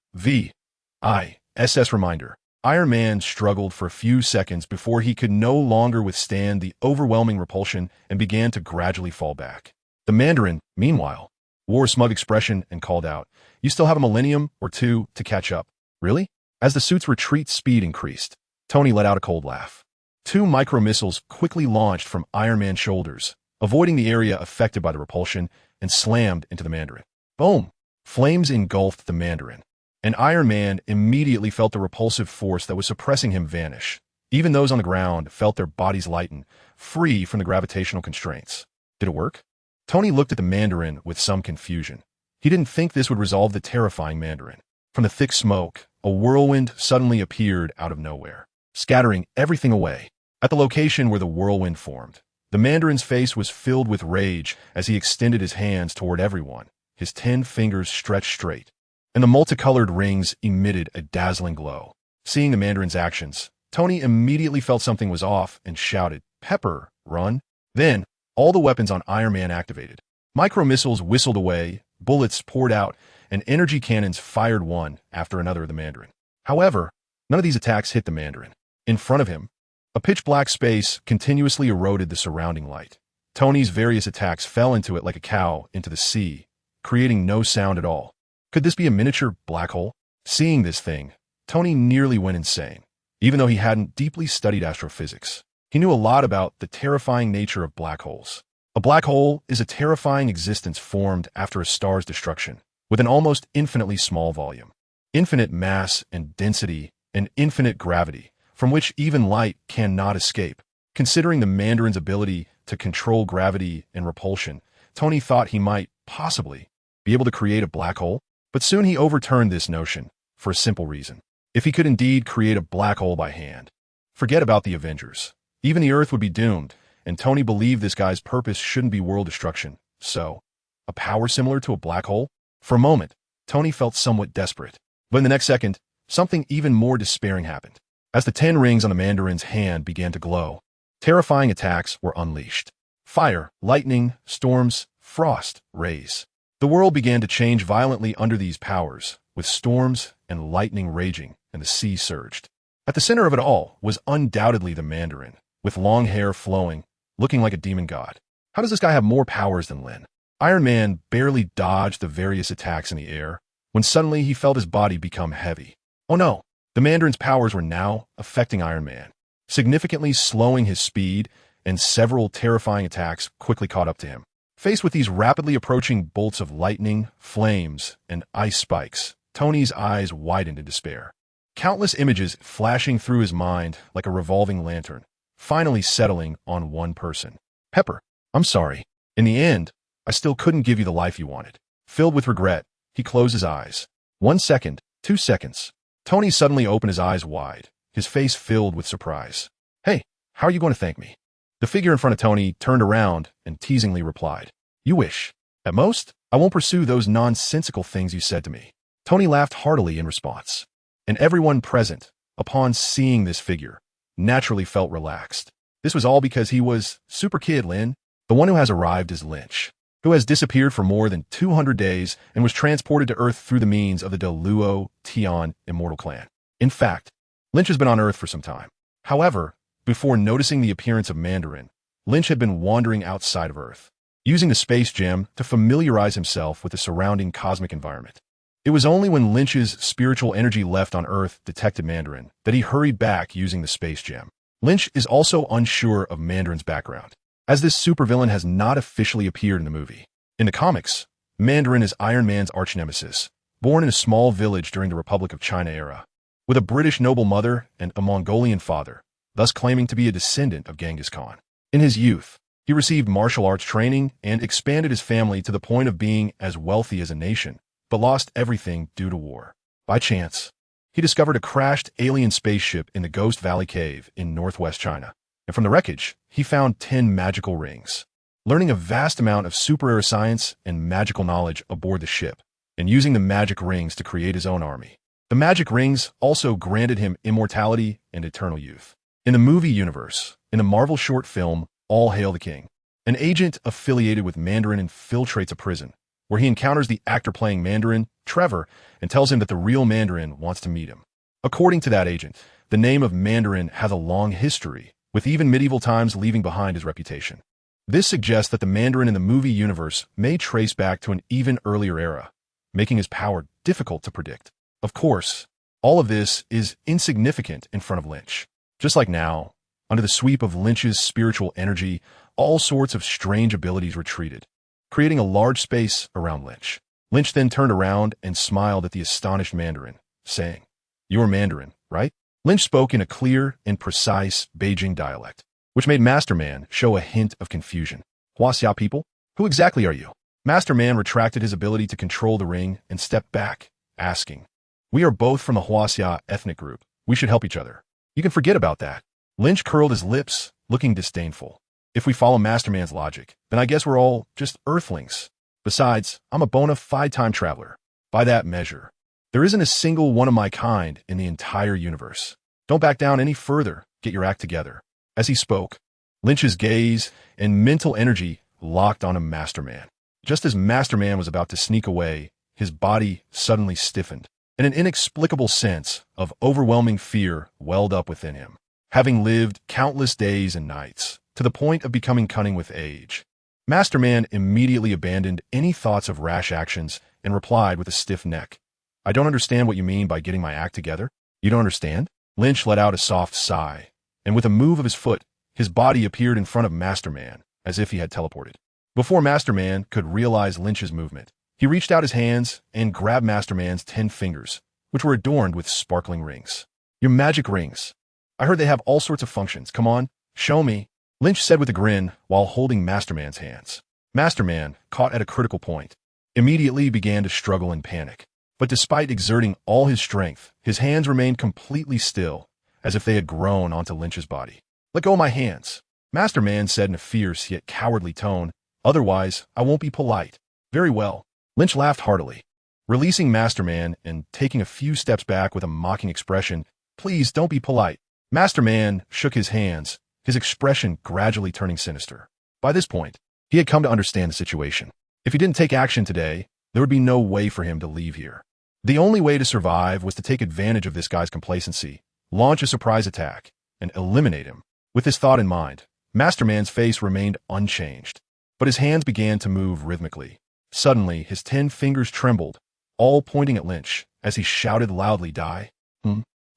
reminder. Iron Man struggled for a few seconds before he could no longer withstand the overwhelming repulsion and began to gradually fall back. The Mandarin, meanwhile, wore a smug expression and called out, "You still have a millennium or two to catch up." Really? As the suit's retreat speed increased, Tony let out a cold laugh. 2 micro-missiles quickly launched from Iron Man's shoulders, avoiding the area affected by the repulsion, and slammed into the Mandarin. Boom! Flames engulfed the Mandarin, and Iron Man immediately felt the repulsive force that was suppressing him vanish. Even those on the ground felt their bodies lighten, free from the gravitational constraints. Did it work? Tony looked at the Mandarin with some confusion. He didn't think this would resolve the terrifying Mandarin. From the thick smoke, a whirlwind suddenly appeared out of nowhere, scattering everything away. At the location where the whirlwind formed, the Mandarin's face was filled with rage as he extended his hands toward everyone, his 10 fingers stretched straight, and the multicolored rings emitted a dazzling glow. Seeing the Mandarin's actions, Tony immediately felt something was off and shouted, "Pepper, run!" Then, all the weapons on Iron Man activated. Micro-missiles whistled away, bullets poured out, and energy cannons fired one after another of the Mandarin. However, none of these attacks hit the Mandarin. In front of him, a pitch-black space continuously eroded the surrounding light. Tony's various attacks fell into it like a cow into the sea, creating no sound at all. Could this be a miniature black hole? Seeing this thing, Tony nearly went insane. Even though he hadn't deeply studied astrophysics, he knew a lot about the terrifying nature of black holes. A black hole is a terrifying existence formed after a star's destruction, with an almost infinitely small volume, infinite mass and density, and infinite gravity, from which even light cannot escape. Considering the Mandarin's ability to control gravity and repulsion, Tony thought he might, possibly, be able to create a black hole. But soon he overturned this notion, for a simple reason. If he could indeed create a black hole by hand, forget about the Avengers. Even the Earth would be doomed, and Tony believed this guy's purpose shouldn't be world destruction. So, a power similar to a black hole? For a moment, Tony felt somewhat desperate. But in the next second, something even more despairing happened. As the 10 rings on the Mandarin's hand began to glow, terrifying attacks were unleashed. Fire, lightning, storms, frost, rays. The world began to change violently under these powers, with storms and lightning raging, and the sea surged. At the center of it all was undoubtedly the Mandarin, with long hair flowing, looking like a demon god. How does this guy have more powers than Lin? Iron Man barely dodged the various attacks in the air, when suddenly he felt his body become heavy. Oh no! The Mandarin's powers were now affecting Iron Man, significantly slowing his speed, and several terrifying attacks quickly caught up to him. Faced with these rapidly approaching bolts of lightning, flames, and ice spikes, Tony's eyes widened in despair. Countless images flashing through his mind like a revolving lantern, finally settling on one person. Pepper, I'm sorry. In the end, I still couldn't give you the life you wanted. Filled with regret, he closed his eyes. 1 second, 2 seconds. Tony suddenly opened his eyes wide, his face filled with surprise. Hey, how are you going to thank me? The figure in front of Tony turned around and teasingly replied, "You wish. At most, I won't pursue those nonsensical things you said to me." Tony laughed heartily in response, and everyone present, upon seeing this figure, naturally felt relaxed. This was all because he was Super Kid Lin. The one who has arrived is Lynch, who has disappeared for more than 200 days and was transported to Earth through the means of the Deluo Tian immortal clan. In fact, Lynch has been on Earth for some time. However, before noticing the appearance of Mandarin, Lynch had been wandering outside of Earth, using the space gem to familiarize himself with the surrounding cosmic environment. It was only when Lynch's spiritual energy left on Earth detected Mandarin that he hurried back using the space gem. Lynch is also unsure of Mandarin's background, as this supervillain has not officially appeared in the movie. In the comics, Mandarin is Iron Man's arch-nemesis, born in a small village during the Republic of China era, with a British noble mother and a Mongolian father, thus claiming to be a descendant of Genghis Khan. In his youth, he received martial arts training and expanded his family to the point of being as wealthy as a nation, but lost everything due to war. By chance, he discovered a crashed alien spaceship in the Ghost Valley Cave in northwest China, and from the wreckage, he found 10 magical rings. Learning a vast amount of super-air science and magical knowledge aboard the ship, and using the magic rings to create his own army, The magic rings also granted him immortality and eternal youth. In the movie universe, in the Marvel short film, All Hail the King, an agent affiliated with Mandarin infiltrates a prison, where he encounters the actor playing Mandarin, Trevor, and tells him that the real Mandarin wants to meet him. According to that agent, the name of Mandarin has a long history, with even medieval times leaving behind his reputation. This suggests that the Mandarin in the movie universe may trace back to an even earlier era, making his power difficult to predict. Of course, all of this is insignificant in front of Lynch. Just like now, under the sweep of Lynch's spiritual energy, all sorts of strange abilities retreated, creating a large space around Lynch. Lynch then turned around and smiled at the astonished Mandarin, saying, "You're Mandarin, right?" Lynch spoke in a clear and precise Beijing dialect, which made Master Man show a hint of confusion. "Huaxia people? Who exactly are you?" Master Man retracted his ability to control the ring and stepped back, asking, "We are both from the Huaxia ethnic group. We should help each other. You can forget about that." Lynch curled his lips, looking disdainful. "If we follow Master Man's logic, then I guess we're all just Earthlings. Besides, I'm a bona fide time traveler. By that measure, there isn't a single one of my kind in the entire universe. Don't back down any further. Get your act together." As he spoke, Lynch's gaze and mental energy locked onto Master Man. Just as Master Man was about to sneak away, his body suddenly stiffened, and an inexplicable sense of overwhelming fear welled up within him. Having lived countless days and nights, to the point of becoming cunning with age, Master Man immediately abandoned any thoughts of rash actions and replied with a stiff neck, "I don't understand what you mean by getting my act together." "You don't understand?" Lynch let out a soft sigh, and with a move of his foot, his body appeared in front of Master Man, as if he had teleported. Before Master Man could realize Lynch's movement, he reached out his hands and grabbed Master Man's 10 fingers, which were adorned with sparkling rings. "Your magic rings. I heard they have all sorts of functions. Come on, show me," Lynch said with a grin while holding Master Man's hands. Master Man, caught at a critical point, immediately began to struggle in panic. But despite exerting all his strength, his hands remained completely still, as if they had grown onto Lynch's body. "Let go of my hands," Master Man said in a fierce yet cowardly tone. "Otherwise, I won't be polite." "Very well." Lynch laughed heartily, releasing Master Man and taking a few steps back with a mocking expression. "Please don't be polite." Master Man shook his hands, his expression gradually turning sinister. By this point, he had come to understand the situation. If he didn't take action today, there would be no way for him to leave here. The only way to survive was to take advantage of this guy's complacency, launch a surprise attack, and eliminate him. With this thought in mind, Master Man's face remained unchanged, but his hands began to move rhythmically. Suddenly, his 10 fingers trembled, all pointing at Lynch, as he shouted loudly, "Die."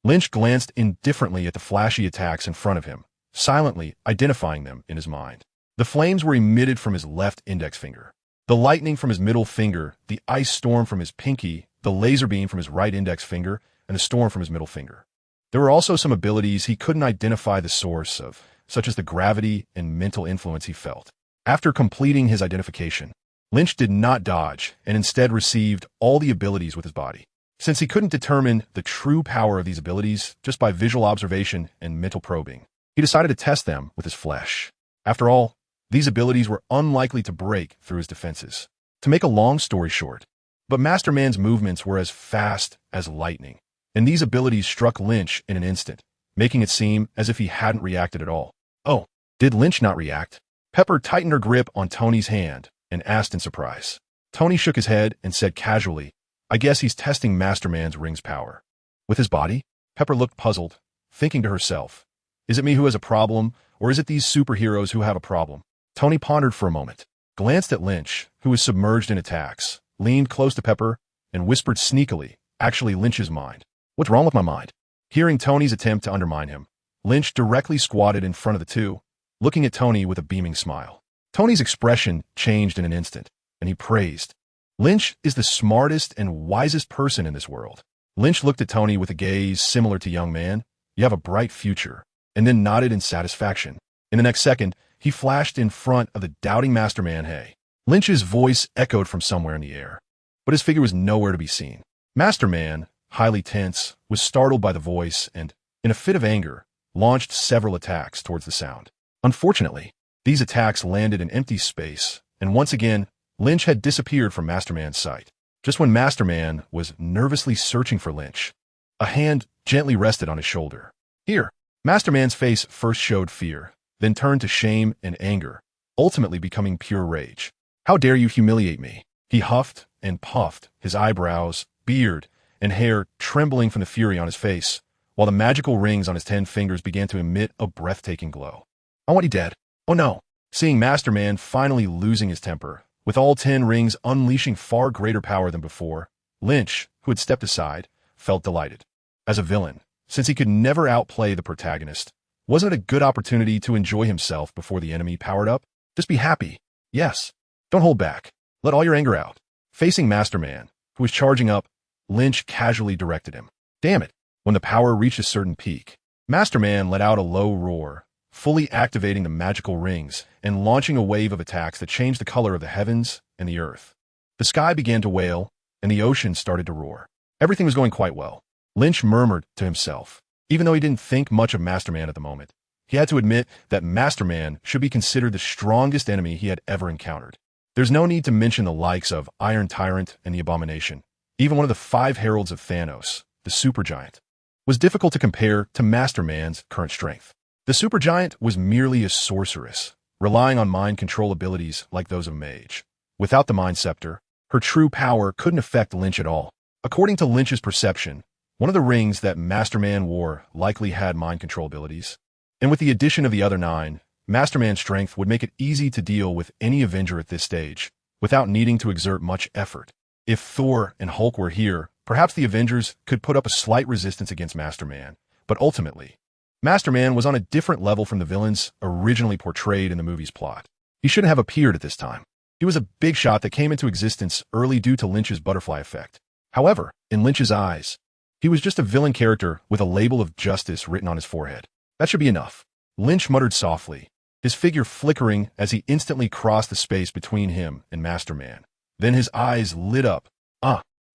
Lynch glanced indifferently at the flashy attacks in front of him, silently identifying them in his mind. The flames were emitted from his left index finger, the lightning from his middle finger, the ice storm from his pinky, the laser beam from his right index finger, and the storm from his middle finger. There were also some abilities he couldn't identify the source of, such as the gravity and mental influence he felt. After completing his identification, Lynch did not dodge and instead received all the abilities with his body. Since he couldn't determine the true power of these abilities just by visual observation and mental probing, he decided to test them with his flesh. After all, these abilities were unlikely to break through his defenses. To make a long story short, but Master Man's movements were as fast as lightning, and these abilities struck Lynch in an instant, making it seem as if he hadn't reacted at all. Oh, did Lynch not react? Pepper tightened her grip on Tony's hand and asked in surprise. Tony shook his head and said casually, "I guess he's testing Master Man's ring's power." "With his body?" Pepper looked puzzled, thinking to herself, "Is it me who has a problem, or is it these superheroes who have a problem?" Tony pondered for a moment, glanced at Lynch, who was submerged in attacks, leaned close to Pepper, and whispered sneakily, actually Lynch's mind. "What's wrong with my mind?" Hearing Tony's attempt to undermine him, Lynch directly squatted in front of the two, looking at Tony with a beaming smile. Tony's expression changed in an instant, and he praised, "Lynch is the smartest and wisest person in this world." Lynch looked at Tony with a gaze similar to "Young man, you have a bright future," and then nodded in satisfaction. In the next second, he flashed in front of the doubting Master Man. "Hey." Lynch's voice echoed from somewhere in the air, but his figure was nowhere to be seen. Master Man, highly tense, was startled by the voice and, in a fit of anger, launched several attacks towards the sound. Unfortunately, these attacks landed in empty space, and once again, Lynch had disappeared from Master Man's sight. Just when Master Man was nervously searching for Lynch, A hand gently rested on his shoulder. Here. Masterman's face first showed fear, then turned to shame and anger, ultimately becoming pure rage. How dare you humiliate me? He huffed and puffed, his eyebrows, beard, and hair trembling from the fury on his face, while the magical rings on his 10 fingers began to emit a breathtaking glow. I want you dead. Oh no. Seeing Masterman finally losing his temper, with all 10 rings unleashing far greater power than before, Lynch, who had stepped aside, felt delighted. As a villain, since he could never outplay the protagonist, wasn't it a good opportunity to enjoy himself before the enemy powered up? Just be happy. Yes. Don't hold back. Let all your anger out. Facing Masterman, who was charging up, Lynch casually directed him. Damn it. When the power reached a certain peak, Masterman let out a low roar, fully activating the magical rings and launching a wave of attacks that changed the color of the heavens and the earth. The sky began to wail, and the ocean started to roar. Everything was going quite well. Lynch murmured to himself. Even though he didn't think much of Masterman at the moment, he had to admit that Masterman should be considered the strongest enemy he had ever encountered. There's no need to mention the likes of Iron Tyrant and the Abomination. Even one of the 5 heralds of Thanos, the supergiant, was difficult to compare to Masterman's current strength. The supergiant was merely a sorceress, relying on mind control abilities like those of Mage. Without the Mind Scepter, her true power couldn't affect Lynch at all. According to Lynch's perception, one of the rings that Masterman wore likely had mind control abilities, and with the addition of the other 9, Masterman's strength would make it easy to deal with any Avenger at this stage, without needing to exert much effort. If Thor and Hulk were here, perhaps the Avengers could put up a slight resistance against Masterman, but ultimately, Masterman was on a different level from the villains originally portrayed in the movie's plot. He shouldn't have appeared at this time. He was a big shot that came into existence early due to Lynch's butterfly effect. However, in Lynch's eyes, he was just a villain character with a label of justice written on his forehead. That should be enough. Lynch muttered softly, his figure flickering as he instantly crossed the space between him and Masterman. Then his eyes lit up.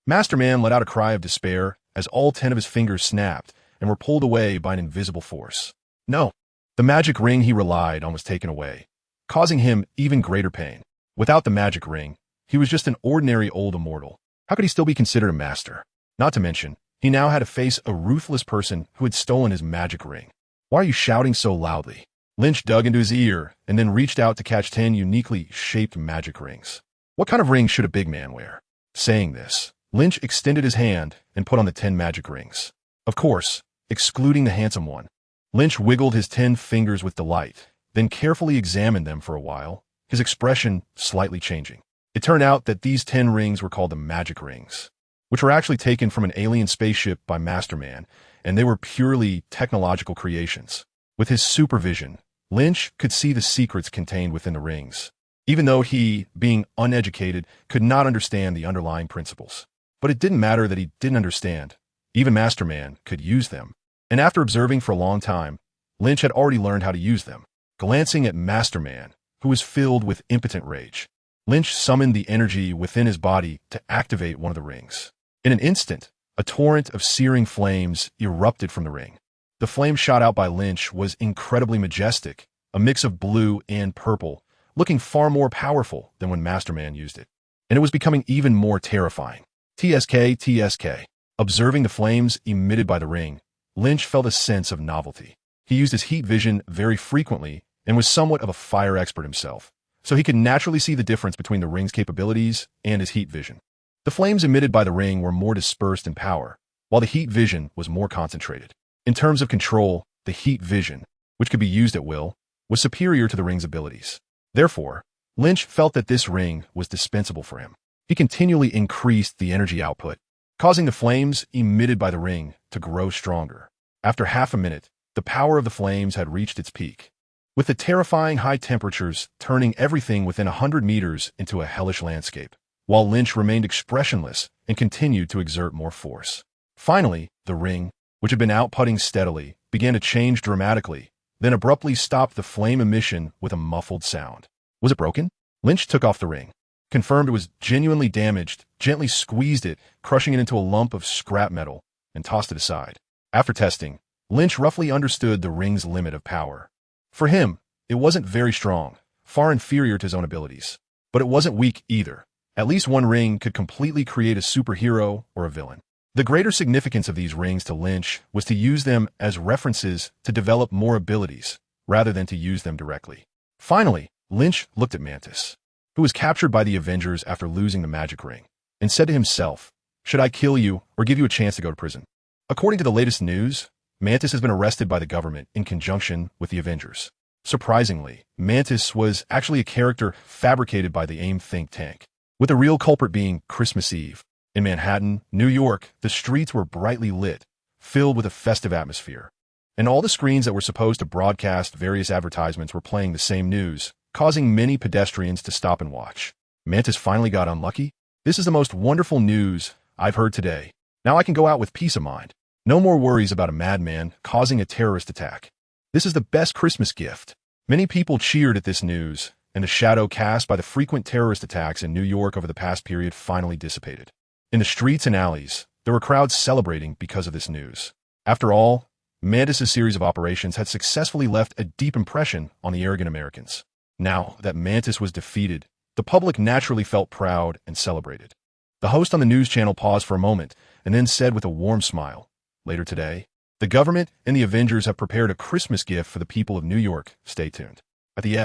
Masterman let out a cry of despair as all 10 of his fingers snapped and were pulled away by an invisible force. No. The magic ring he relied on was taken away, causing him even greater pain. Without the magic ring, he was just an ordinary old immortal. How could he still be considered a master? Not to mention, he now had to face a ruthless person who had stolen his magic ring. Why are you shouting so loudly? Lynch dug into his ear and then reached out to catch 10 uniquely shaped magic rings. What kind of ring should a big man wear? Saying this, Lynch extended his hand and put on the 10 magic rings. Of course, excluding the handsome one. Lynch wiggled his 10 fingers with delight, then carefully examined them for a while, his expression slightly changing. It turned out that these 10 rings were called the magic rings, which were actually taken from an alien spaceship by Masterman, and they were purely technological creations. With his supervision, Lynch could see the secrets contained within the rings, even though he, being uneducated, could not understand the underlying principles. But it didn't matter that he didn't understand. Even Masterman could use them. And after observing for a long time, Lynch had already learned how to use them. Glancing at Masterman, who was filled with impotent rage, Lynch summoned the energy within his body to activate one of the rings. In an instant, a torrent of searing flames erupted from the ring. The flame shot out by Lynch was incredibly majestic, a mix of blue and purple, looking far more powerful than when Masterman used it. And it was becoming even more terrifying. TSK. Observing the flames emitted by the ring, Lynch felt a sense of novelty. He used his heat vision very frequently and was somewhat of a fire expert himself, so he could naturally see the difference between the ring's capabilities and his heat vision. The flames emitted by the ring were more dispersed in power, while the heat vision was more concentrated. In terms of control, the heat vision, which could be used at will, was superior to the ring's abilities. Therefore, Lynch felt that this ring was dispensable for him. He continually increased the energy output, causing the flames emitted by the ring to grow stronger. After half a minute, the power of the flames had reached its peak, with the terrifying high temperatures turning everything within 100 meters into a hellish landscape, while Lynch remained expressionless and continued to exert more force. Finally, the ring, which had been outputting steadily, began to change dramatically, then abruptly stopped the flame emission with a muffled sound. Was it broken? Lynch took off the ring, confirmed it was genuinely damaged, gently squeezed it, crushing it into a lump of scrap metal, and tossed it aside. After testing, Lynch roughly understood the ring's limit of power. For him, it wasn't very strong, far inferior to his own abilities. But it wasn't weak either. At least one ring could completely create a superhero or a villain. The greater significance of these rings to Lynch was to use them as references to develop more abilities, rather than to use them directly. Finally, Lynch looked at Mantis, who was captured by the Avengers after losing the magic ring, and said to himself, "Should I kill you or give you a chance to go to prison?" According to the latest news, Mantis has been arrested by the government in conjunction with the Avengers. Surprisingly, Mantis was actually a character fabricated by the AIM think tank, with the real culprit being Christmas Eve. In Manhattan, New York, the streets were brightly lit, filled with a festive atmosphere. And all the screens that were supposed to broadcast various advertisements were playing the same news, causing many pedestrians to stop and watch. Mantis finally got unlucky. "This is the most wonderful news I've heard today. Now I can go out with peace of mind. No more worries about a madman causing a terrorist attack. This is the best Christmas gift." Many people cheered at this news, and the shadow cast by the frequent terrorist attacks in New York over the past period finally dissipated. In the streets and alleys, there were crowds celebrating because of this news. After all, Mantis' series of operations had successfully left a deep impression on the arrogant Americans. Now that Mantis was defeated, the public naturally felt proud and celebrated. The host on the news channel paused for a moment and then said with a warm smile, "Later today, the government and the Avengers have prepared a Christmas gift for the people of New York. Stay tuned." At the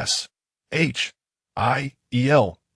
SHIELD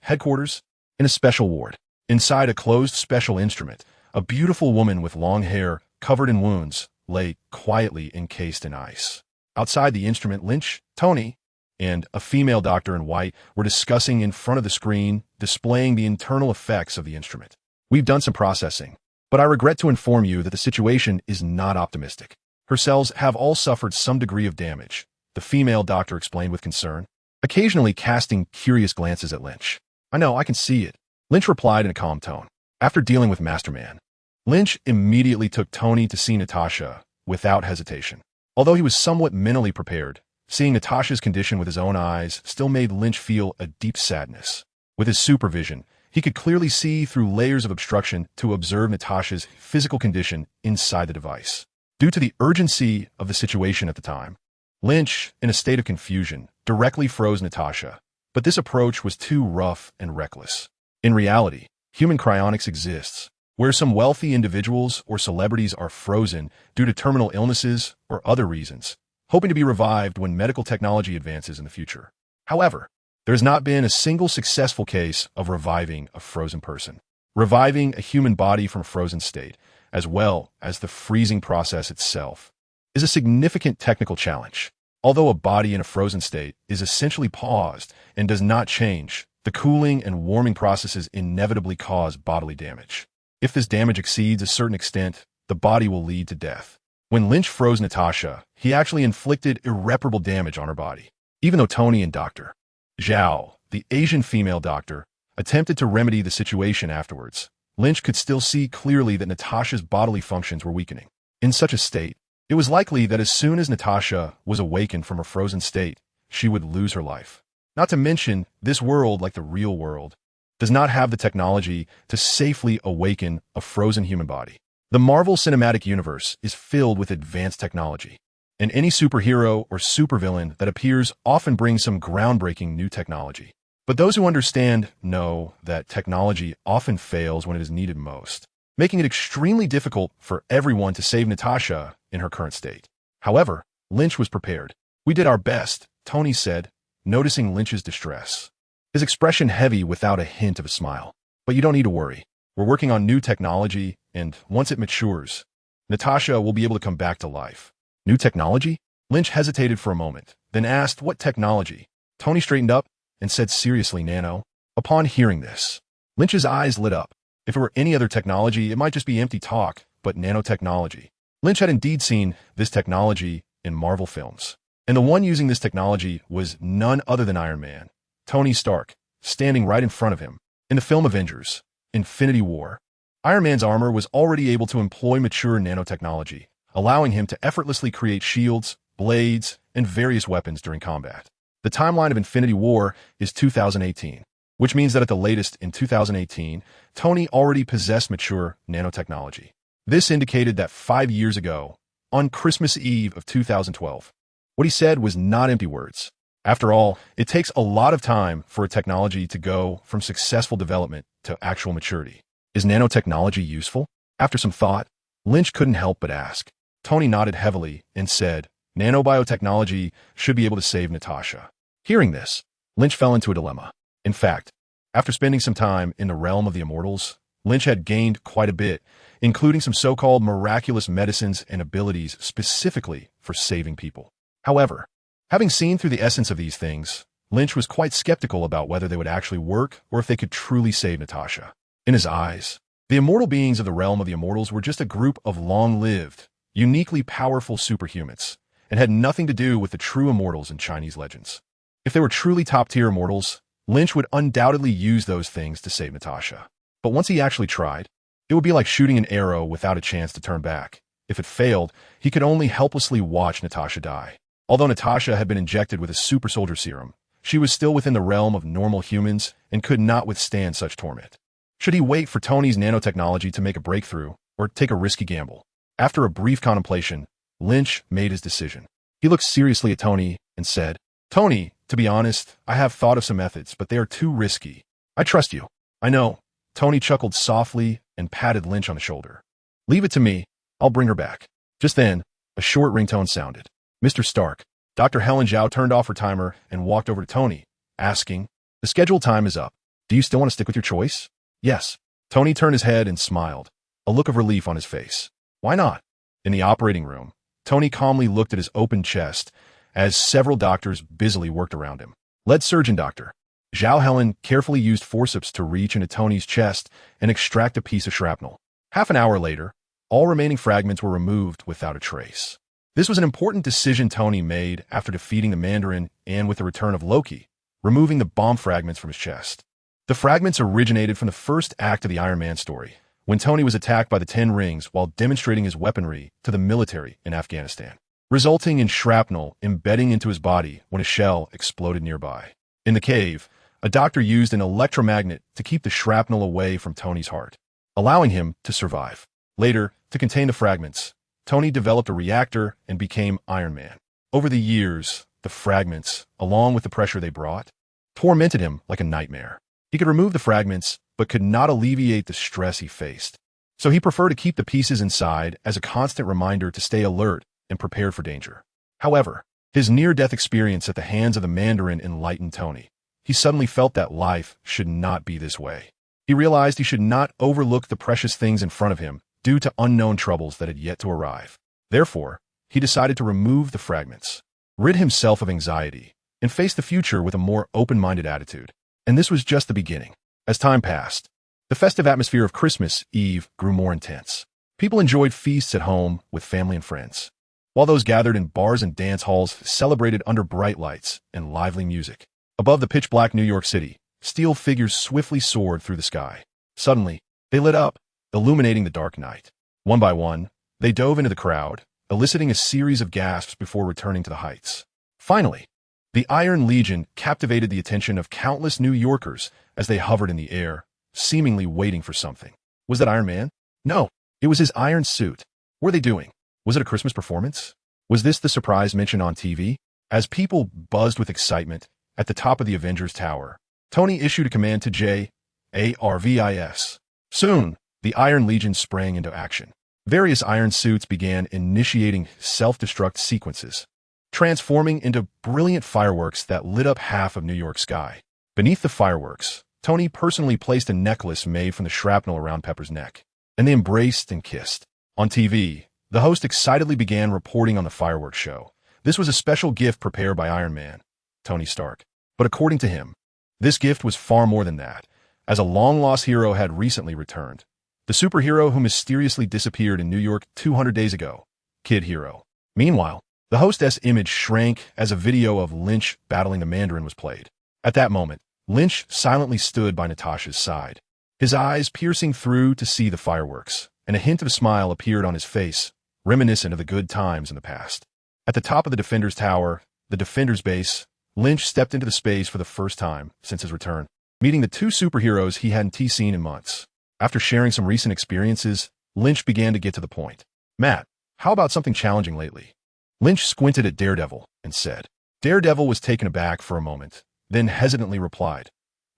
headquarters, in a special ward, inside a closed special instrument, a beautiful woman with long hair covered in wounds lay quietly encased in ice. Outside the instrument, Lynch, Tony, and a female doctor in white were discussing in front of the screen, displaying the internal effects of the instrument. "We've done some processing, but I regret to inform you that the situation is not optimistic. Her cells have all suffered some degree of damage," the female doctor explained with concern, occasionally casting curious glances at Lynch. "I know, I can see it," Lynch replied in a calm tone. After dealing with Masterman, Lynch immediately took Tony to see Natasha without hesitation. Although he was somewhat mentally prepared, seeing Natasha's condition with his own eyes still made Lynch feel a deep sadness. With his supervision, he could clearly see through layers of obstruction to observe Natasha's physical condition inside the device. Due to the urgency of the situation at the time, Lynch, in a state of confusion, directly froze Natasha, but this approach was too rough and reckless. In reality, human cryonics exists, where some wealthy individuals or celebrities are frozen due to terminal illnesses or other reasons, hoping to be revived when medical technology advances in the future. However, there has not been a single successful case of reviving a frozen person. Reviving a human body from a frozen state, as well as the freezing process itself, is a significant technical challenge. Although a body in a frozen state is essentially paused and does not change, the cooling and warming processes inevitably cause bodily damage. If this damage exceeds a certain extent, the body will lead to death. When Lynch froze Natasha, he actually inflicted irreparable damage on her body. Even though Tony and Dr. Zhao, the Asian female doctor, attempted to remedy the situation afterwards, Lynch could still see clearly that Natasha's bodily functions were weakening. In such a state, it was likely that as soon as Natasha was awakened from her frozen state, she would lose her life. Not to mention, this world, like the real world, does not have the technology to safely awaken a frozen human body. The Marvel Cinematic Universe is filled with advanced technology, and any superhero or supervillain that appears often brings some groundbreaking new technology. But those who understand know that technology often fails when it is needed most, making it extremely difficult for everyone to save Natasha in her current state. However, Lynch was prepared. "We did our best," Tony said, noticing Lynch's distress, his expression heavy without a hint of a smile. "But you don't need to worry. We're working on new technology, and once it matures, Natasha will be able to come back to life." "New technology?" Lynch hesitated for a moment, then asked what technology. Tony straightened up and said seriously, "Nano." Upon hearing this, Lynch's eyes lit up. If it were any other technology, it might just be empty talk, but nanotechnology. Lynch had indeed seen this technology in Marvel films, and the one using this technology was none other than Iron Man, Tony Stark, standing right in front of him. In the film Avengers, Infinity War, Iron Man's armor was already able to employ mature nanotechnology, allowing him to effortlessly create shields, blades, and various weapons during combat. The timeline of Infinity War is 2018, which means that at the latest in 2018, Tony already possessed mature nanotechnology. This indicated that 5 years ago, on Christmas Eve of 2012, what he said was not empty words. After all, it takes a lot of time for a technology to go from successful development to actual maturity. Is nanotechnology useful? After some thought, Lynch couldn't help but ask. Tony nodded heavily and said, nanobiotechnology should be able to save Natasha. Hearing this, Lynch fell into a dilemma. In fact, after spending some time in the realm of the immortals, Lynch had gained quite a bit, including some so-called miraculous medicines and abilities specifically for saving people. However, having seen through the essence of these things, Lynch was quite skeptical about whether they would actually work or if they could truly save Natasha. In his eyes, the immortal beings of the realm of the immortals were just a group of long-lived, uniquely powerful superhumans, and had nothing to do with the true immortals in Chinese legends. If they were truly top-tier immortals, Lynch would undoubtedly use those things to save Natasha. But once he actually tried, it would be like shooting an arrow without a chance to turn back. If it failed, he could only helplessly watch Natasha die. Although Natasha had been injected with a super soldier serum, she was still within the realm of normal humans and could not withstand such torment. Should he wait for Tony's nanotechnology to make a breakthrough, or take a risky gamble? After a brief contemplation, Lynch made his decision. He looked seriously at Tony and said, Tony, to be honest, I have thought of some methods, but they are too risky. I trust you. I know. Tony chuckled softly and patted Lynch on the shoulder. Leave it to me. I'll bring her back. Just then, a short ringtone sounded. Mr. Stark. Dr. Helen Zhao turned off her timer and walked over to Tony, asking, the scheduled time is up. Do you still want to stick with your choice? Yes. Tony turned his head and smiled, a look of relief on his face. Why not? In the operating room, Tony calmly looked at his open chest as several doctors busily worked around him. Lead surgeon Dr. Zhao Helen carefully used forceps to reach into Tony's chest and extract a piece of shrapnel. Half an hour later, all remaining fragments were removed without a trace. This was an important decision Tony made after defeating the Mandarin and with the return of Loki, removing the bomb fragments from his chest. The fragments originated from the first act of the Iron Man story, when Tony was attacked by the Ten Rings while demonstrating his weaponry to the military in Afghanistan, resulting in shrapnel embedding into his body when a shell exploded nearby. In the cave, a doctor used an electromagnet to keep the shrapnel away from Tony's heart, allowing him to survive. Later, to contain the fragments, Tony developed a reactor and became Iron Man. Over the years, the fragments, along with the pressure they brought, tormented him like a nightmare. He could remove the fragments, but could not alleviate the stress he faced. So he preferred to keep the pieces inside as a constant reminder to stay alert and prepared for danger. However, his near-death experience at the hands of the Mandarin enlightened Tony. He suddenly felt that life should not be this way. He realized he should not overlook the precious things in front of him due to unknown troubles that had yet to arrive. Therefore, he decided to remove the fragments, rid himself of anxiety, and face the future with a more open-minded attitude. And this was just the beginning. As time passed, the festive atmosphere of Christmas Eve grew more intense. People enjoyed feasts at home with family and friends, while those gathered in bars and dance halls celebrated under bright lights and lively music. Above the pitch-black New York City, steel figures swiftly soared through the sky. Suddenly, they lit up, illuminating the dark night. One by one, they dove into the crowd, eliciting a series of gasps before returning to the heights. Finally, the Iron Legion captivated the attention of countless New Yorkers as they hovered in the air, seemingly waiting for something. Was that Iron Man? No, it was his iron suit. What were they doing? Was it a Christmas performance? Was this the surprise mention on TV? As people buzzed with excitement at the top of the Avengers Tower, Tony issued a command to JARVIS. Soon, the Iron Legion sprang into action. Various iron suits began initiating self-destruct sequences, transforming into brilliant fireworks that lit up half of New York's sky. Beneath the fireworks, Tony personally placed a necklace made from the shrapnel around Pepper's neck, and they embraced and kissed. On TV, the host excitedly began reporting on the fireworks show. This was a special gift prepared by Iron Man, Tony Stark. But according to him, this gift was far more than that, as a long-lost hero had recently returned. The superhero who mysteriously disappeared in New York 200 days ago, Kid Hero. Meanwhile, the hostess' image shrank as a video of Lynch battling the Mandarin was played. At that moment, Lynch silently stood by Natasha's side, his eyes piercing through to see the fireworks, and a hint of a smile appeared on his face, reminiscent of the good times in the past. At the top of the Defender's Tower, the Defender's base, Lynch stepped into the space for the first time since his return, meeting the two superheroes he hadn't seen in months. After sharing some recent experiences, Lynch began to get to the point. Matt, how about something challenging lately? Lynch squinted at Daredevil and said. Daredevil was taken aback for a moment, then hesitantly replied,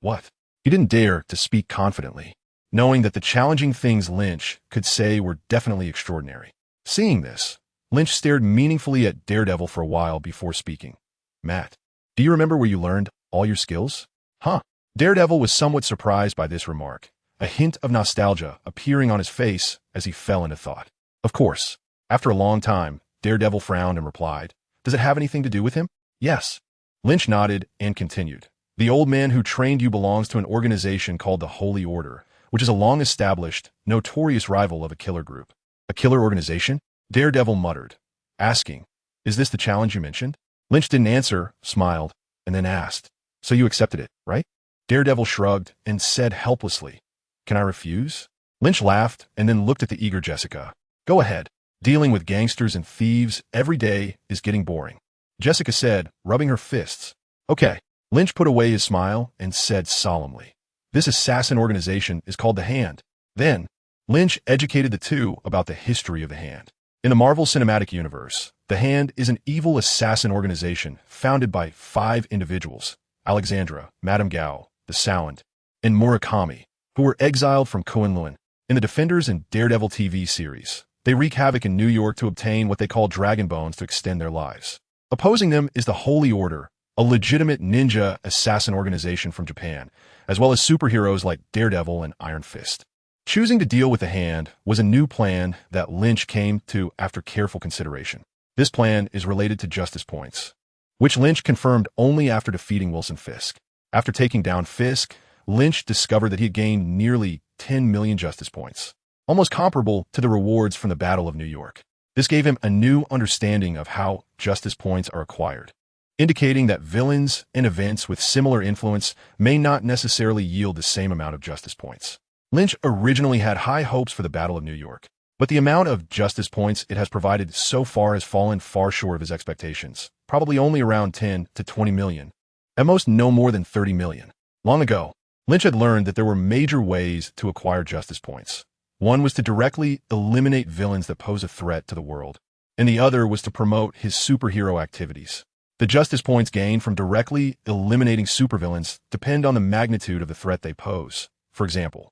What? He didn't dare to speak confidently. knowing that the challenging things Lynch could say were definitely extraordinary. Seeing this, Lynch stared meaningfully at Daredevil for a while before speaking. Matt, do you remember where you learned all your skills? Huh. Daredevil was somewhat surprised by this remark, a hint of nostalgia appearing on his face as he fell into thought. Of course. After a long time, Daredevil frowned and replied, "Does it have anything to do with him?" "Yes." Lynch nodded and continued. "The old man who trained you belongs to an organization called the Holy Order, which is a long-established, notorious rival of a killer group." "A killer organization?" Daredevil muttered, asking, "Is this the challenge you mentioned?" Lynch didn't answer, smiled, and then asked, "So you accepted it, right?" Daredevil shrugged and said helplessly, "Can I refuse?" Lynch laughed and then looked at the eager Jessica. "Go ahead. Dealing with gangsters and thieves every day is getting boring," Jessica said, rubbing her fists. "Okay." Lynch put away his smile and said solemnly, "This assassin organization is called the Hand." Then, Lynch educated the two about the history of the Hand. In the Marvel Cinematic Universe, the Hand is an evil assassin organization founded by 5 individuals, Alexandra, Madame Gao, the Sound, and Murakami, who were exiled from Kunlun. In the Defenders and Daredevil TV series, they wreak havoc in New York to obtain what they call Dragon Bones to extend their lives. Opposing them is the Holy Order, a legitimate ninja assassin organization from Japan, as well as superheroes like Daredevil and Iron Fist. Choosing to deal with the Hand was a new plan that Lynch came to after careful consideration. This plan is related to justice points, which Lynch confirmed only after defeating Wilson Fisk. After taking down Fisk, Lynch discovered that he had gained nearly 10 million justice points, almost comparable to the rewards from the Battle of New York. This gave him a new understanding of how justice points are acquired, indicating that villains and events with similar influence may not necessarily yield the same amount of justice points. Lynch originally had high hopes for the Battle of New York, but the amount of justice points it has provided so far has fallen far short of his expectations, probably only around 10 to 20 million, at most no more than 30 million. Long ago, Lynch had learned that there were major ways to acquire justice points. One was to directly eliminate villains that pose a threat to the world, and the other was to promote his superhero activities. The justice points gained from directly eliminating supervillains depend on the magnitude of the threat they pose. For example,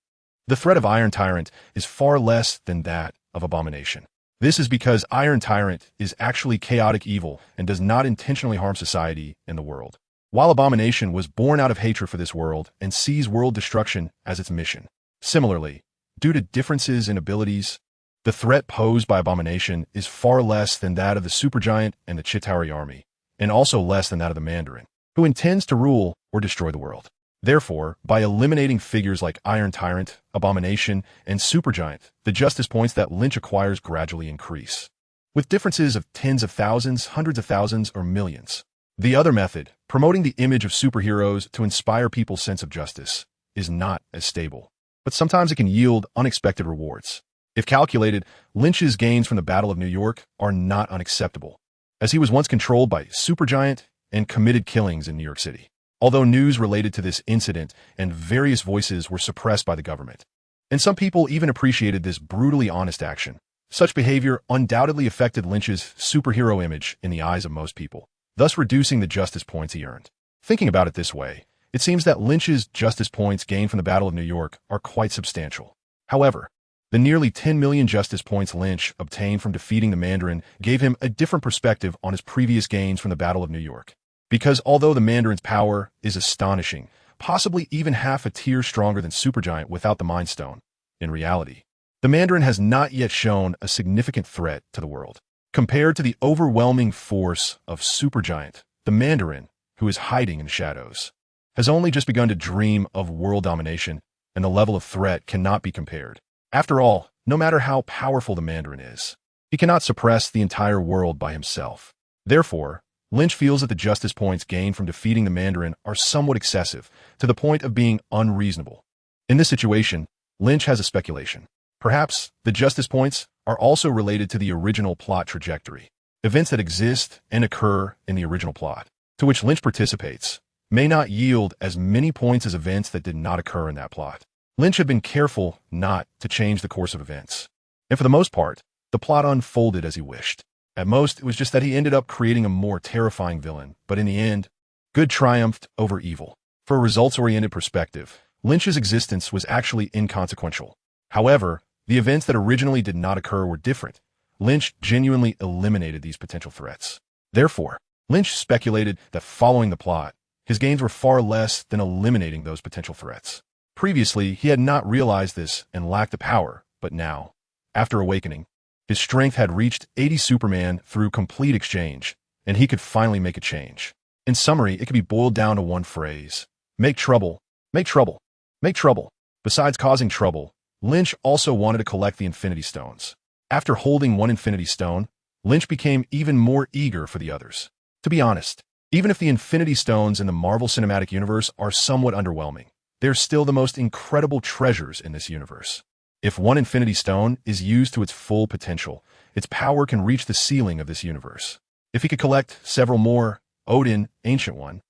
the threat of Iron Tyrant is far less than that of Abomination. This is because Iron Tyrant is actually chaotic evil and does not intentionally harm society and the world, while Abomination was born out of hatred for this world and sees world destruction as its mission. Similarly, due to differences in abilities, the threat posed by Abomination is far less than that of the Supergiant and the Chitauri army, and also less than that of the Mandarin, who intends to rule or destroy the world. Therefore, by eliminating figures like Iron Tyrant, Abomination, and Supergiant, the justice points that Lynch acquires gradually increase, with differences of tens of thousands, hundreds of thousands, or millions. The other method, promoting the image of superheroes to inspire people's sense of justice, is not as stable, but sometimes it can yield unexpected rewards. If calculated, Lynch's gains from the Battle of New York are not unacceptable, as he was once controlled by Supergiant and committed killings in New York City, although news related to this incident and various voices were suppressed by the government. And some people even appreciated this brutally honest action. Such behavior undoubtedly affected Lynch's superhero image in the eyes of most people, thus reducing the justice points he earned. Thinking about it this way, it seems that Lynch's justice points gained from the Battle of New York are quite substantial. However, the nearly 10 million justice points Lynch obtained from defeating the Mandarin gave him a different perspective on his previous gains from the Battle of New York. Because although the Mandarin's power is astonishing, possibly even half a tier stronger than Supergiant without the Mind Stone, in reality, the Mandarin has not yet shown a significant threat to the world. Compared to the overwhelming force of Supergiant, the Mandarin, who is hiding in the shadows, has only just begun to dream of world domination, and the level of threat cannot be compared. After all, no matter how powerful the Mandarin is, he cannot suppress the entire world by himself. Therefore, Lynch feels that the justice points gained from defeating the Mandarin are somewhat excessive, to the point of being unreasonable. In this situation, Lynch has a speculation. Perhaps the justice points are also related to the original plot trajectory. Events that exist and occur in the original plot, to which Lynch participates, may not yield as many points as events that did not occur in that plot. Lynch had been careful not to change the course of events, and for the most part, the plot unfolded as he wished. At most, it was just that he ended up creating a more terrifying villain, but in the end, good triumphed over evil. For a results-oriented perspective, Lynch's existence was actually inconsequential. However, the events that originally did not occur were different. Lynch genuinely eliminated these potential threats. Therefore, Lynch speculated that following the plot, his gains were far less than eliminating those potential threats. Previously, he had not realized this and lacked the power, but now, after awakening, his strength had reached 80 Superman through complete exchange, and he could finally make a change. In summary, it could be boiled down to one phrase: make trouble, make trouble, make trouble. Besides causing trouble, Lynch also wanted to collect the Infinity Stones. After holding one Infinity Stone, Lynch became even more eager for the others. To be honest, even if the Infinity Stones in the Marvel Cinematic Universe are somewhat underwhelming, they're still the most incredible treasures in this universe. If one Infinity Stone is used to its full potential, its power can reach the ceiling of this universe. If he could collect several more, Odin, Ancient One,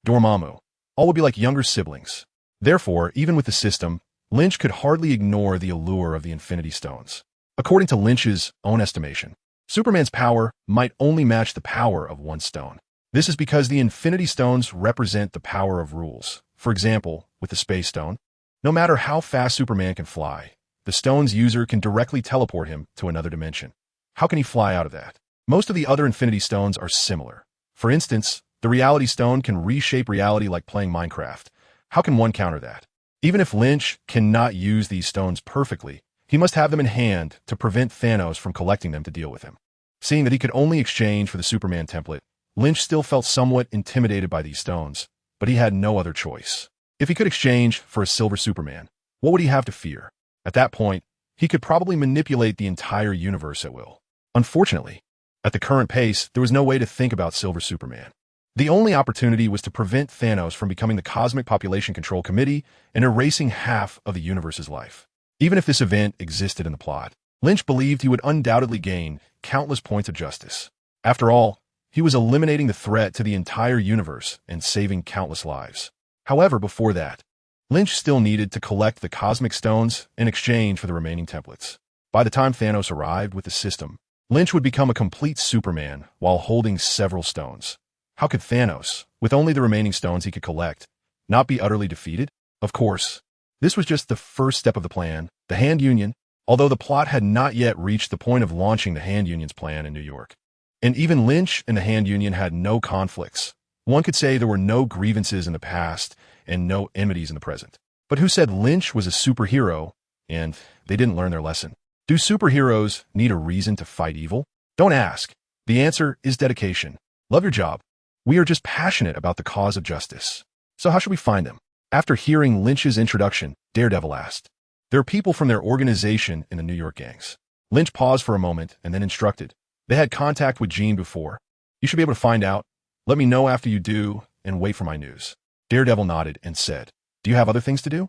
Dormammu, all would be like younger siblings. Therefore, even with the system, Lynch could hardly ignore the allure of the Infinity Stones. According to Lynch's own estimation, Superman's power might only match the power of one stone. This is because the Infinity Stones represent the power of rules. For example, with the Space Stone, no matter how fast Superman can fly, the stone's user can directly teleport him to another dimension. How can he fly out of that? Most of the other Infinity Stones are similar. For instance, the Reality Stone can reshape reality like playing Minecraft. How can one counter that? Even if Lynch cannot use these stones perfectly, he must have them in hand to prevent Thanos from collecting them to deal with him. Seeing that he could only exchange for the Superman template, Lynch still felt somewhat intimidated by these stones, but he had no other choice. If he could exchange for a silver Superman, what would he have to fear? At that point, he could probably manipulate the entire universe at will. Unfortunately, at the current pace, there was no way to think about Silver Superman. The only opportunity was to prevent Thanos from becoming the Cosmic Population Control Committee and erasing half of the universe's life. Even if this event existed in the plot, Lynch believed he would undoubtedly gain countless points of justice. After all, he was eliminating the threat to the entire universe and saving countless lives. However, before that, Lynch still needed to collect the Cosmic Stones in exchange for the remaining templates. By the time Thanos arrived with the system, Lynch would become a complete Superman while holding several stones. How could Thanos, with only the remaining stones he could collect, not be utterly defeated? Of course, this was just the first step of the plan, the Hand Union, although the plot had not yet reached the point of launching the Hand Union's plan in New York. And even Lynch and the Hand Union had no conflicts. One could say there were no grievances in the past and no enmities in the present. But who said Lynch was a superhero and they didn't learn their lesson? Do superheroes need a reason to fight evil? Don't ask. The answer is dedication. Love your job. We are just passionate about the cause of justice. So how should we find them? After hearing Lynch's introduction, Daredevil asked. There are people from their organization in the New York gangs. Lynch paused for a moment and then instructed. They had contact with Jean before. You should be able to find out. Let me know after you do and wait for my news. Daredevil nodded and said, Do you have other things to do?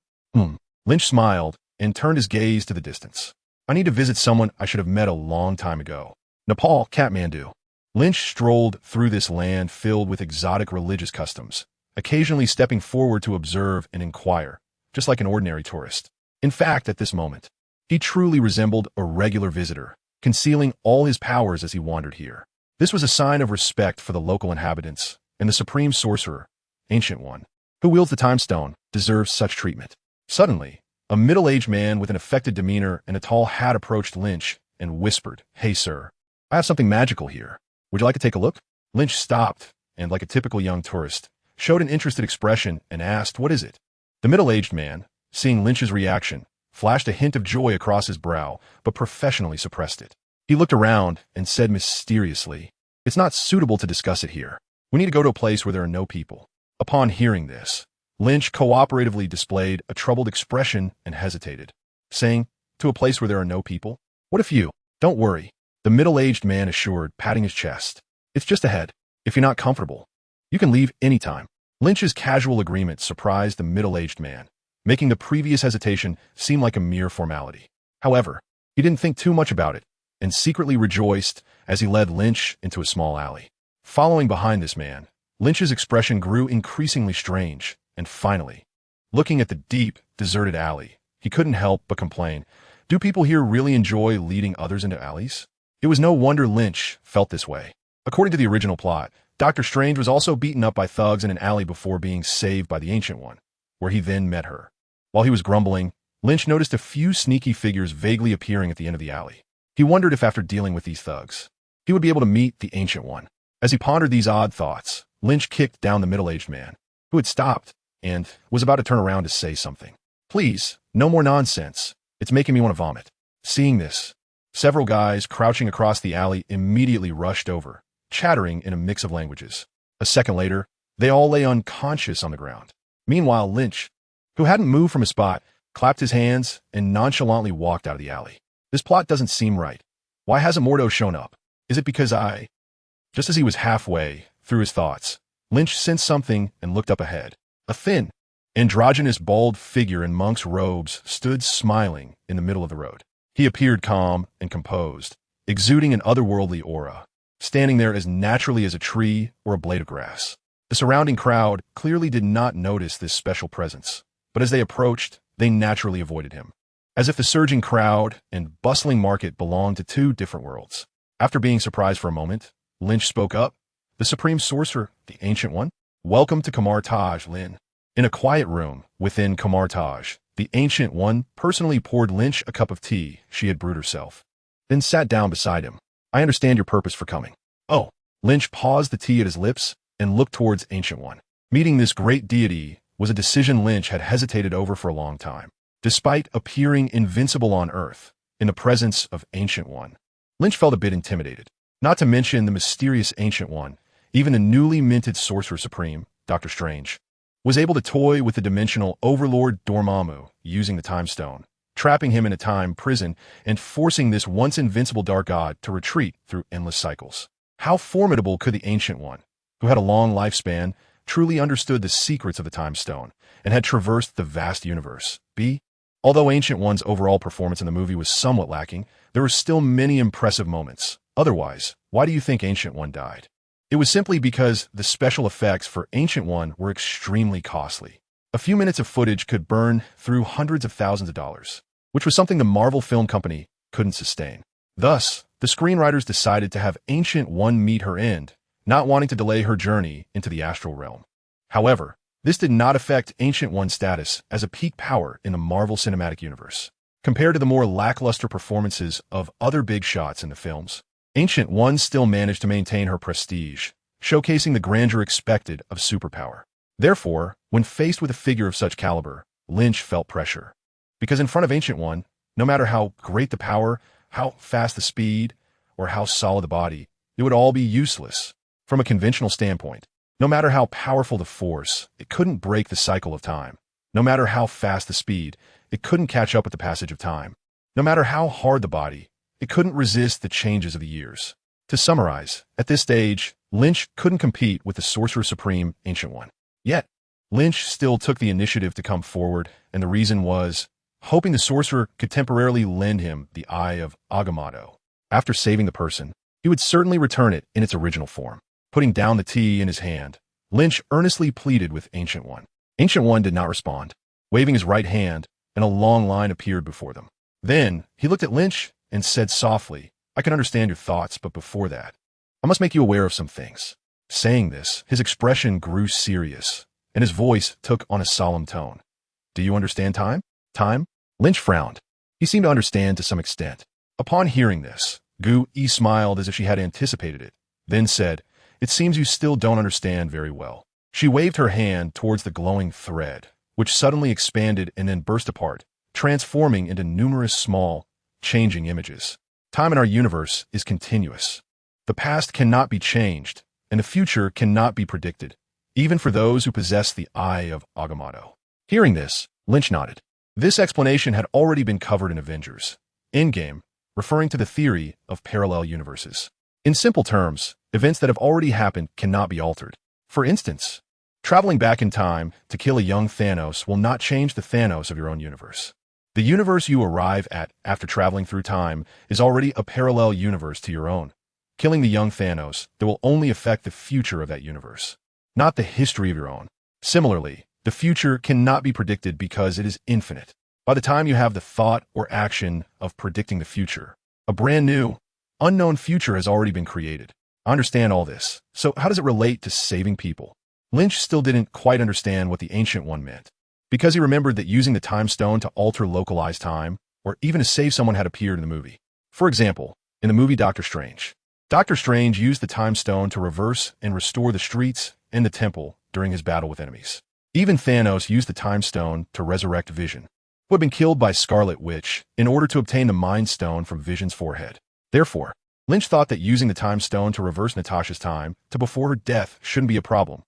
Lynch smiled and turned his gaze to the distance. I need to visit someone I should have met a long time ago. Nepal, Kathmandu. Lynch strolled through this land filled with exotic religious customs, occasionally stepping forward to observe and inquire, just like an ordinary tourist. In fact, at this moment, he truly resembled a regular visitor, concealing all his powers as he wandered here. This was a sign of respect for the local inhabitants, and the supreme sorcerer, Ancient One, who wields the Time Stone, deserves such treatment. Suddenly, a middle-aged man with an affected demeanor and a tall hat approached Lynch and whispered, Hey, sir, I have something magical here. Would you like to take a look? Lynch stopped and, like a typical young tourist, showed an interested expression and asked, What is it? The middle-aged man, seeing Lynch's reaction, flashed a hint of joy across his brow, but professionally suppressed it. He looked around and said mysteriously, It's not suitable to discuss it here. We need to go to a place where there are no people. Upon hearing this, Lynch cooperatively displayed a troubled expression and hesitated, saying, To a place where there are no people? What if you? Don't worry, the middle-aged man assured, patting his chest. It's just ahead. If you're not comfortable, you can leave anytime. Lynch's casual agreement surprised the middle-aged man, making the previous hesitation seem like a mere formality. However, he didn't think too much about it, and secretly rejoiced as he led Lynch into a small alley. Following behind this man, Lynch's expression grew increasingly strange, and finally, looking at the deep, deserted alley, he couldn't help but complain, Do people here really enjoy leading others into alleys? It was no wonder Lynch felt this way. According to the original plot, Dr. Strange was also beaten up by thugs in an alley before being saved by the Ancient One, where he then met her. While he was grumbling, Lynch noticed a few sneaky figures vaguely appearing at the end of the alley. He wondered if after dealing with these thugs, he would be able to meet the Ancient One. As he pondered these odd thoughts, Lynch kicked down the middle-aged man, who had stopped and was about to turn around to say something. "Please, no more nonsense. It's making me want to vomit." Seeing this, several guys crouching across the alley immediately rushed over, chattering in a mix of languages. A second later, they all lay unconscious on the ground. Meanwhile, Lynch, who hadn't moved from his spot, clapped his hands and nonchalantly walked out of the alley. This plot doesn't seem right. Why hasn't Mordo shown up? Is it because I... Just as he was halfway through his thoughts, Lynch sensed something and looked up ahead. A thin, androgynous, bald figure in monk's robes stood smiling in the middle of the road. He appeared calm and composed, exuding an otherworldly aura, standing there as naturally as a tree or a blade of grass. The surrounding crowd clearly did not notice this special presence, but as they approached, they naturally avoided him, as if the surging crowd and bustling market belonged to two different worlds. After being surprised for a moment, Lynch spoke up. "The Supreme Sorcerer, the Ancient One? Welcome to Kamar Taj, Lin." In a quiet room within Kamar Taj, the Ancient One personally poured Lynch a cup of tea she had brewed herself, then sat down beside him. "I understand your purpose for coming." "Oh." Lynch paused the tea at his lips and looked towards Ancient One. Meeting this great deity was a decision Lynch had hesitated over for a long time. Despite appearing invincible on Earth, in the presence of Ancient One, Lynch felt a bit intimidated. Not to mention the mysterious Ancient One, even the newly minted Sorcerer Supreme, Dr. Strange, was able to toy with the dimensional overlord Dormammu using the Time Stone, trapping him in a time prison and forcing this once invincible dark god to retreat through endless cycles. How formidable could the Ancient One, who had a long lifespan, truly understood the secrets of the Time Stone and had traversed the vast universe, be? Although Ancient One's overall performance in the movie was somewhat lacking, there were still many impressive moments. Otherwise, why do you think Ancient One died? It was simply because the special effects for Ancient One were extremely costly. A few minutes of footage could burn through hundreds of thousands of dollars, which was something the Marvel Film Company couldn't sustain. Thus, the screenwriters decided to have Ancient One meet her end, not wanting to delay her journey into the astral realm. However, this did not affect Ancient One's status as a peak power in the Marvel Cinematic Universe. Compared to the more lackluster performances of other big shots in the films, Ancient One still managed to maintain her prestige, showcasing the grandeur expected of superpower. Therefore, when faced with a figure of such caliber, Lynch felt pressure. Because in front of Ancient One, no matter how great the power, how fast the speed, or how solid the body, it would all be useless. From a conventional standpoint, no matter how powerful the force, it couldn't break the cycle of time. No matter how fast the speed, it couldn't catch up with the passage of time. No matter how hard the body, it couldn't resist the changes of the years. To summarize, at this stage, Lynch couldn't compete with the Sorcerer Supreme Ancient One. Yet, Lynch still took the initiative to come forward, and the reason was hoping the sorcerer could temporarily lend him the Eye of Agamotto. After saving the person, he would certainly return it in its original form. Putting down the tea in his hand, Lynch earnestly pleaded with Ancient One. Ancient One did not respond, waving his right hand, and a long line appeared before them. Then, he looked at Lynch and said softly, "I can understand your thoughts, but before that, I must make you aware of some things." Saying this, his expression grew serious, and his voice took on a solemn tone. "Do you understand time?" "Time?" Lynch frowned. He seemed to understand to some extent. Upon hearing this, Gu-E smiled as if she had anticipated it, then said, "It seems you still don't understand very well." She waved her hand towards the glowing thread, which suddenly expanded and then burst apart, transforming into numerous small, changing images. Time in our universe is continuous. The past cannot be changed, and the future cannot be predicted, even for those who possess the Eye of Agamotto. Hearing this, Lynch nodded. This explanation had already been covered in Avengers Endgame, referring to the theory of parallel universes. In simple terms, events that have already happened cannot be altered. For instance, traveling back in time to kill a young Thanos will not change the Thanos of your own universe. The universe you arrive at after traveling through time is already a parallel universe to your own. Killing the young Thanos, that will only affect the future of that universe, not the history of your own. Similarly, the future cannot be predicted because it is infinite. By the time you have the thought or action of predicting the future, a brand new, unknown future has already been created. I understand all this, so how does it relate to saving people? Lynch still didn't quite understand what the Ancient One meant. Because he remembered that using the time stone to alter localized time, or even to save someone had appeared in the movie. For example, in the movie Doctor Strange. Doctor Strange used the time stone to reverse and restore the streets and the temple during his battle with enemies. Even Thanos used the time stone to resurrect Vision, who had been killed by Scarlet Witch, in order to obtain the Mind Stone from Vision's forehead. Therefore, Lynch thought that using the time stone to reverse Natasha's time to before her death shouldn't be a problem,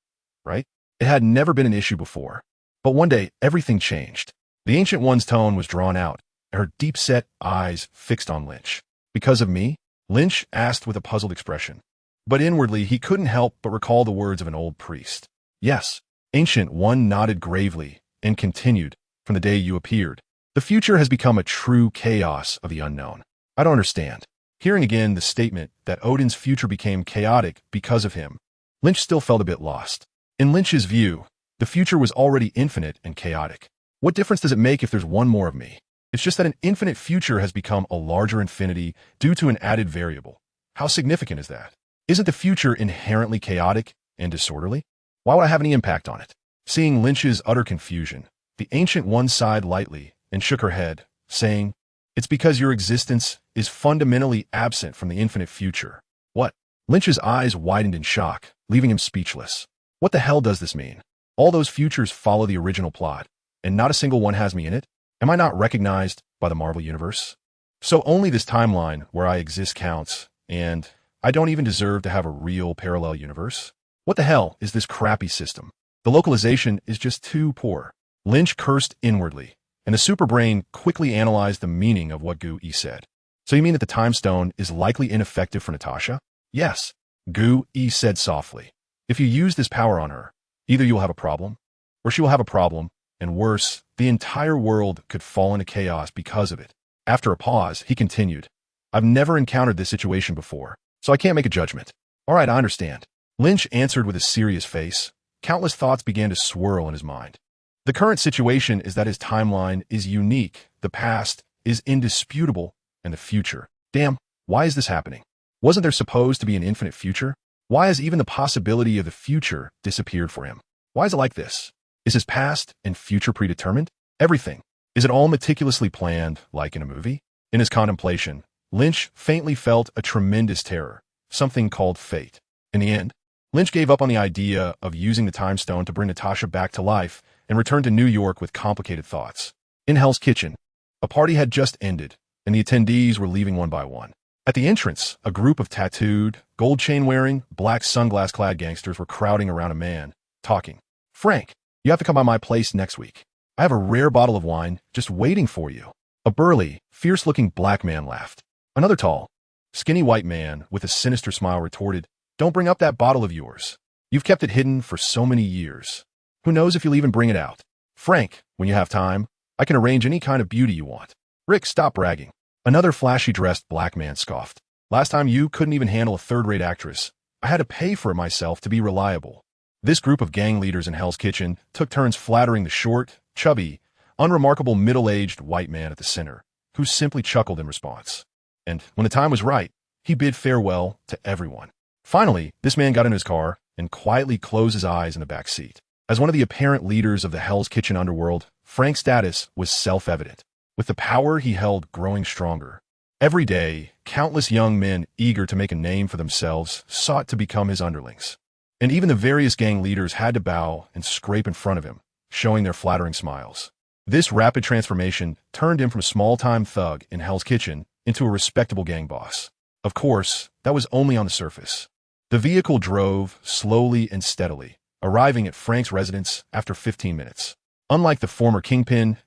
right? It had never been an issue before. But one day, everything changed. The Ancient One's tone was drawn out, and her deep-set eyes fixed on Lynch. Because of me? Lynch asked with a puzzled expression. But inwardly, he couldn't help but recall the words of an old priest. Yes. Ancient One nodded gravely and continued, from the day you appeared. The future has become a true chaos of the unknown. I don't understand. Hearing again the statement that Odin's future became chaotic because of him, Lynch still felt a bit lost. In Lynch's view, the future was already infinite and chaotic. What difference does it make if there's one more of me? It's just that an infinite future has become a larger infinity due to an added variable. How significant is that? Isn't the future inherently chaotic and disorderly? Why would I have any impact on it? Seeing Lynch's utter confusion, the Ancient One sighed lightly and shook her head, saying, "It's because your existence is fundamentally absent from the infinite future." What? Lynch's eyes widened in shock, leaving him speechless. What the hell does this mean? All those futures follow the original plot, and not a single one has me in it? Am I not recognized by the Marvel Universe? So only this timeline where I exist counts, and I don't even deserve to have a real parallel universe? What the hell is this crappy system? The localization is just too poor. Lynch cursed inwardly, and the superbrain quickly analyzed the meaning of what Gu-E said. So you mean that the time stone is likely ineffective for Natasha? Yes, Gu-E said softly. If you use this power on her, either you'll have a problem, or she will have a problem, and worse, the entire world could fall into chaos because of it. After a pause, he continued, I've never encountered this situation before, so I can't make a judgment. All right, I understand. Lynch answered with a serious face. Countless thoughts began to swirl in his mind. The current situation is that his timeline is unique, the past is indisputable, and the future. Damn, why is this happening? Wasn't there supposed to be an infinite future? Why has even the possibility of the future disappeared for him? Why is it like this? Is his past and future predetermined? Everything. Is it all meticulously planned, like in a movie? In his contemplation, Lynch faintly felt a tremendous terror, something called fate. In the end, Lynch gave up on the idea of using the time stone to bring Natasha back to life and returned to New York with complicated thoughts. In Hell's Kitchen, a party had just ended, and the attendees were leaving one by one. At the entrance, a group of tattooed, gold chain-wearing, black sunglass-clad gangsters were crowding around a man, talking. Frank, you have to come by my place next week. I have a rare bottle of wine just waiting for you. A burly, fierce-looking black man laughed. Another tall, skinny white man with a sinister smile retorted, Don't bring up that bottle of yours. You've kept it hidden for so many years. Who knows if you'll even bring it out? Frank, when you have time, I can arrange any kind of beauty you want. Rick, stop bragging. Another flashy-dressed black man scoffed. Last time you couldn't even handle a third-rate actress. I had to pay for it myself to be reliable. This group of gang leaders in Hell's Kitchen took turns flattering the short, chubby, unremarkable middle-aged white man at the center, who simply chuckled in response. And when the time was right, he bid farewell to everyone. Finally, this man got in his car and quietly closed his eyes in the back seat. As one of the apparent leaders of the Hell's Kitchen underworld, Frank's status was self-evident. With the power he held growing stronger, every day, countless young men eager to make a name for themselves sought to become his underlings. And even the various gang leaders had to bow and scrape in front of him, showing their flattering smiles. This rapid transformation turned him from a small-time thug in Hell's Kitchen into a respectable gang boss. Of course, that was only on the surface. The vehicle drove slowly and steadily, arriving at Frank's residence after 15 minutes. Unlike the former Kingpin,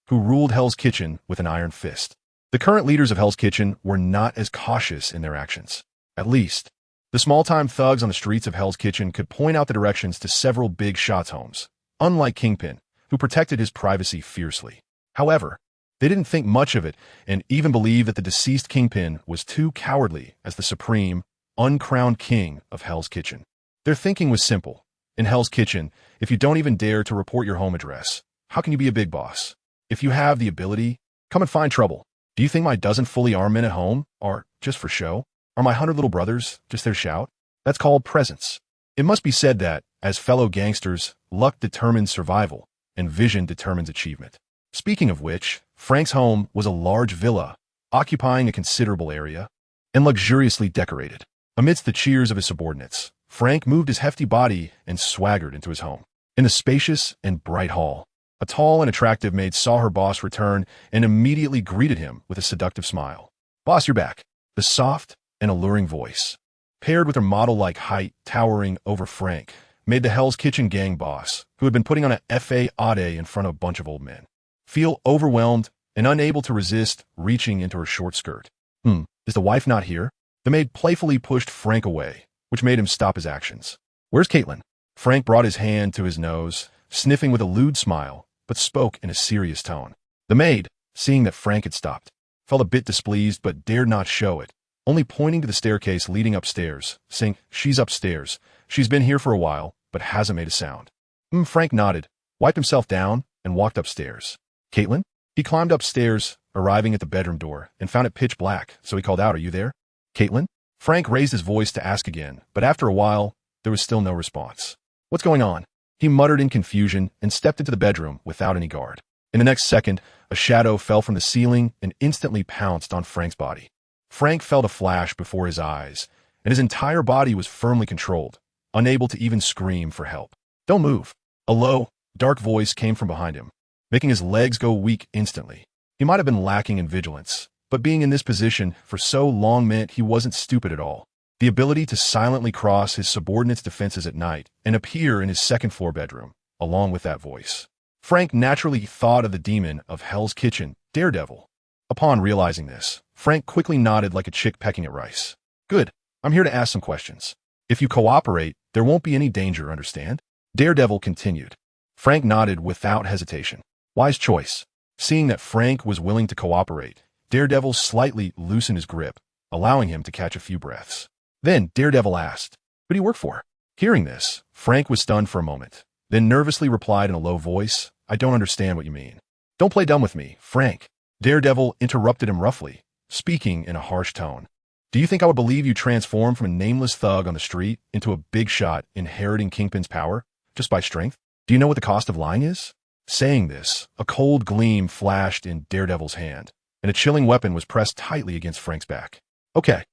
who ruled Hell's Kitchen with an iron fist, the current leaders of Hell's Kitchen were not as cautious in their actions. At least, the small-time thugs on the streets of Hell's Kitchen could point out the directions to several big shots homes, unlike Kingpin, who protected his privacy fiercely. However, they didn't think much of it and even believed that the deceased Kingpin was too cowardly as the supreme, uncrowned king of Hell's Kitchen. Their thinking was simple. In Hell's Kitchen, if you don't even dare to report your home address, how can you be a big boss? If you have the ability, come and find trouble. Do you think my dozen fully armed men at home are just for show? Are my 100 little brothers just there to shout? That's called presence. It must be said that, as fellow gangsters, luck determines survival, and vision determines achievement. Speaking of which, Frank's home was a large villa, occupying a considerable area, and luxuriously decorated. Amidst the cheers of his subordinates, Frank moved his hefty body and swaggered into his home. In the spacious and bright hall, a tall and attractive maid saw her boss return and immediately greeted him with a seductive smile. "Boss, you're back." The soft and alluring voice, paired with her model-like height towering over Frank, made the Hell's Kitchen gang boss, who had been putting on a FAAD in front of a bunch of old men, feel overwhelmed and unable to resist reaching into her short skirt. Is the wife not here?" The maid playfully pushed Frank away, which made him stop his actions. "Where's Caitlin?" Frank brought his hand to his nose, sniffing with a lewd smile, but spoke in a serious tone. The maid, seeing that Frank had stopped, felt a bit displeased but dared not show it, only pointing to the staircase leading upstairs, saying, "She's upstairs. She's been here for a while, but hasn't made a sound." Frank nodded, wiped himself down, and walked upstairs. "Caitlin?" He climbed upstairs, arriving at the bedroom door, and found it pitch black, so he called out, "Are you there?" "Caitlin?" Frank raised his voice to ask again, but after a while, there was still no response. "What's going on?" He muttered in confusion and stepped into the bedroom without any guard. In the next second, a shadow fell from the ceiling and instantly pounced on Frank's body. Frank felt a flash before his eyes, and his entire body was firmly controlled, unable to even scream for help. "Don't move." A low, dark voice came from behind him, making his legs go weak instantly. He might have been lacking in vigilance, but being in this position for so long meant he wasn't stupid at all. The ability to silently cross his subordinates' defenses at night and appear in his second-floor bedroom, along with that voice. Frank naturally thought of the demon of Hell's Kitchen, Daredevil. Upon realizing this, Frank quickly nodded like a chick pecking at rice. "Good. I'm here to ask some questions. If you cooperate, there won't be any danger, understand?" Daredevil continued. Frank nodded without hesitation. Wise choice. Seeing that Frank was willing to cooperate, Daredevil slightly loosened his grip, allowing him to catch a few breaths. Then Daredevil asked, "Who do you work for?" Hearing this, Frank was stunned for a moment, then nervously replied in a low voice, "I don't understand what you mean." "Don't play dumb with me, Frank." Daredevil interrupted him roughly, speaking in a harsh tone. "Do you think I would believe you transformed from a nameless thug on the street into a big shot inheriting Kingpin's power just by strength? Do you know what the cost of lying is?" Saying this, a cold gleam flashed in Daredevil's hand, and a chilling weapon was pressed tightly against Frank's back. Okay.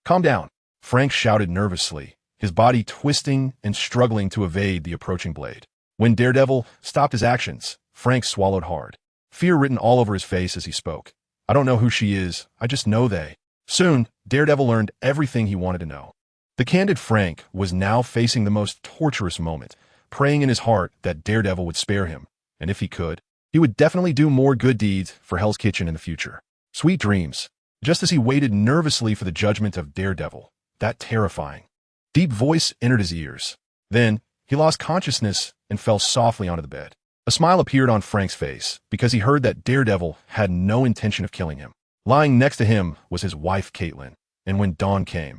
Calm down," Frank shouted nervously, his body twisting and struggling to evade the approaching blade. When Daredevil stopped his actions, Frank swallowed hard, fear written all over his face as he spoke. "I don't know who she is, I just know they." Soon, Daredevil learned everything he wanted to know. The candid Frank was now facing the most torturous moment, praying in his heart that Daredevil would spare him, and if he could, he would definitely do more good deeds for Hell's Kitchen in the future. Sweet dreams. Just as he waited nervously for the judgment of Daredevil, that terrifying, deep voice entered his ears. Then, he lost consciousness and fell softly onto the bed. A smile appeared on Frank's face because he heard that Daredevil had no intention of killing him. Lying next to him was his wife, Caitlin, and when dawn came,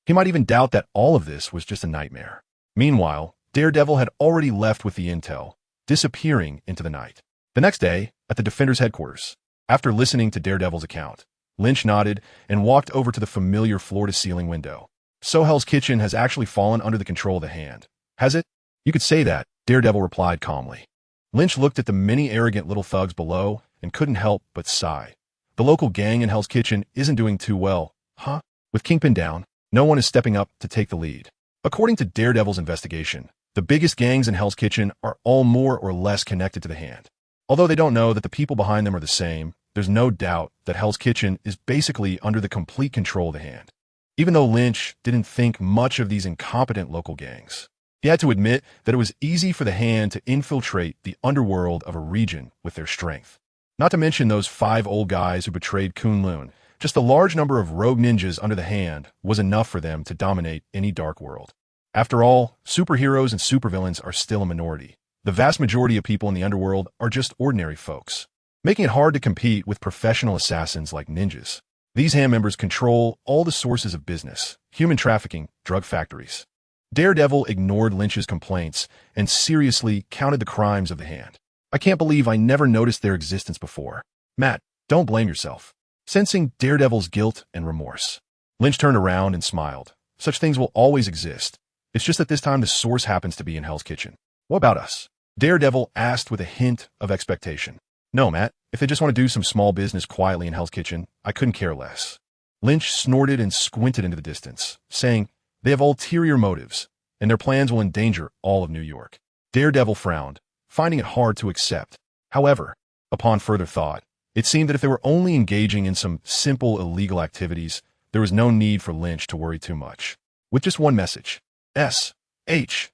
he might even doubt that all of this was just a nightmare. Meanwhile, Daredevil had already left with the intel, disappearing into the night. The next day, at the Defender's headquarters, after listening to Daredevil's account, Lynch nodded and walked over to the familiar floor-to-ceiling window. "So Hell's Kitchen has actually fallen under the control of the Hand, has it?" "You could say that," Daredevil replied calmly. Lynch looked at the many arrogant little thugs below and couldn't help but sigh. The local gang in Hell's Kitchen isn't doing too well, huh? With Kingpin down, no one is stepping up to take the lead. According to Daredevil's investigation, the biggest gangs in Hell's Kitchen are all more or less connected to the Hand. Although they don't know that the people behind them are the same, there's no doubt that Hell's Kitchen is basically under the complete control of the Hand. Even though Lynch didn't think much of these incompetent local gangs, he had to admit that it was easy for the Hand to infiltrate the underworld of a region with their strength. Not to mention those 5 old guys who betrayed Kunlun. Just a large number of rogue ninjas under the Hand was enough for them to dominate any dark world. After all, superheroes and supervillains are still a minority. The vast majority of people in the underworld are just ordinary folks, making it hard to compete with professional assassins like ninjas. These Hand members control all the sources of business, human trafficking, drug factories. Daredevil ignored Lynch's complaints and seriously counted the crimes of the Hand. "I can't believe I never noticed their existence before." "Matt, don't blame yourself." Sensing Daredevil's guilt and remorse, Lynch turned around and smiled. "Such things will always exist. It's just that this time the source happens to be in Hell's Kitchen. What about us? Daredevil asked with a hint of expectation. No, Matt, if they just want to do some small business quietly in Hell's Kitchen, I couldn't care less. Lynch snorted and squinted into the distance, saying, they have ulterior motives, and their plans will endanger all of New York. Daredevil frowned, finding it hard to accept. However, upon further thought, it seemed that if they were only engaging in some simple illegal activities, there was no need for Lynch to worry too much. With just one message, S-H-I-E-L-D,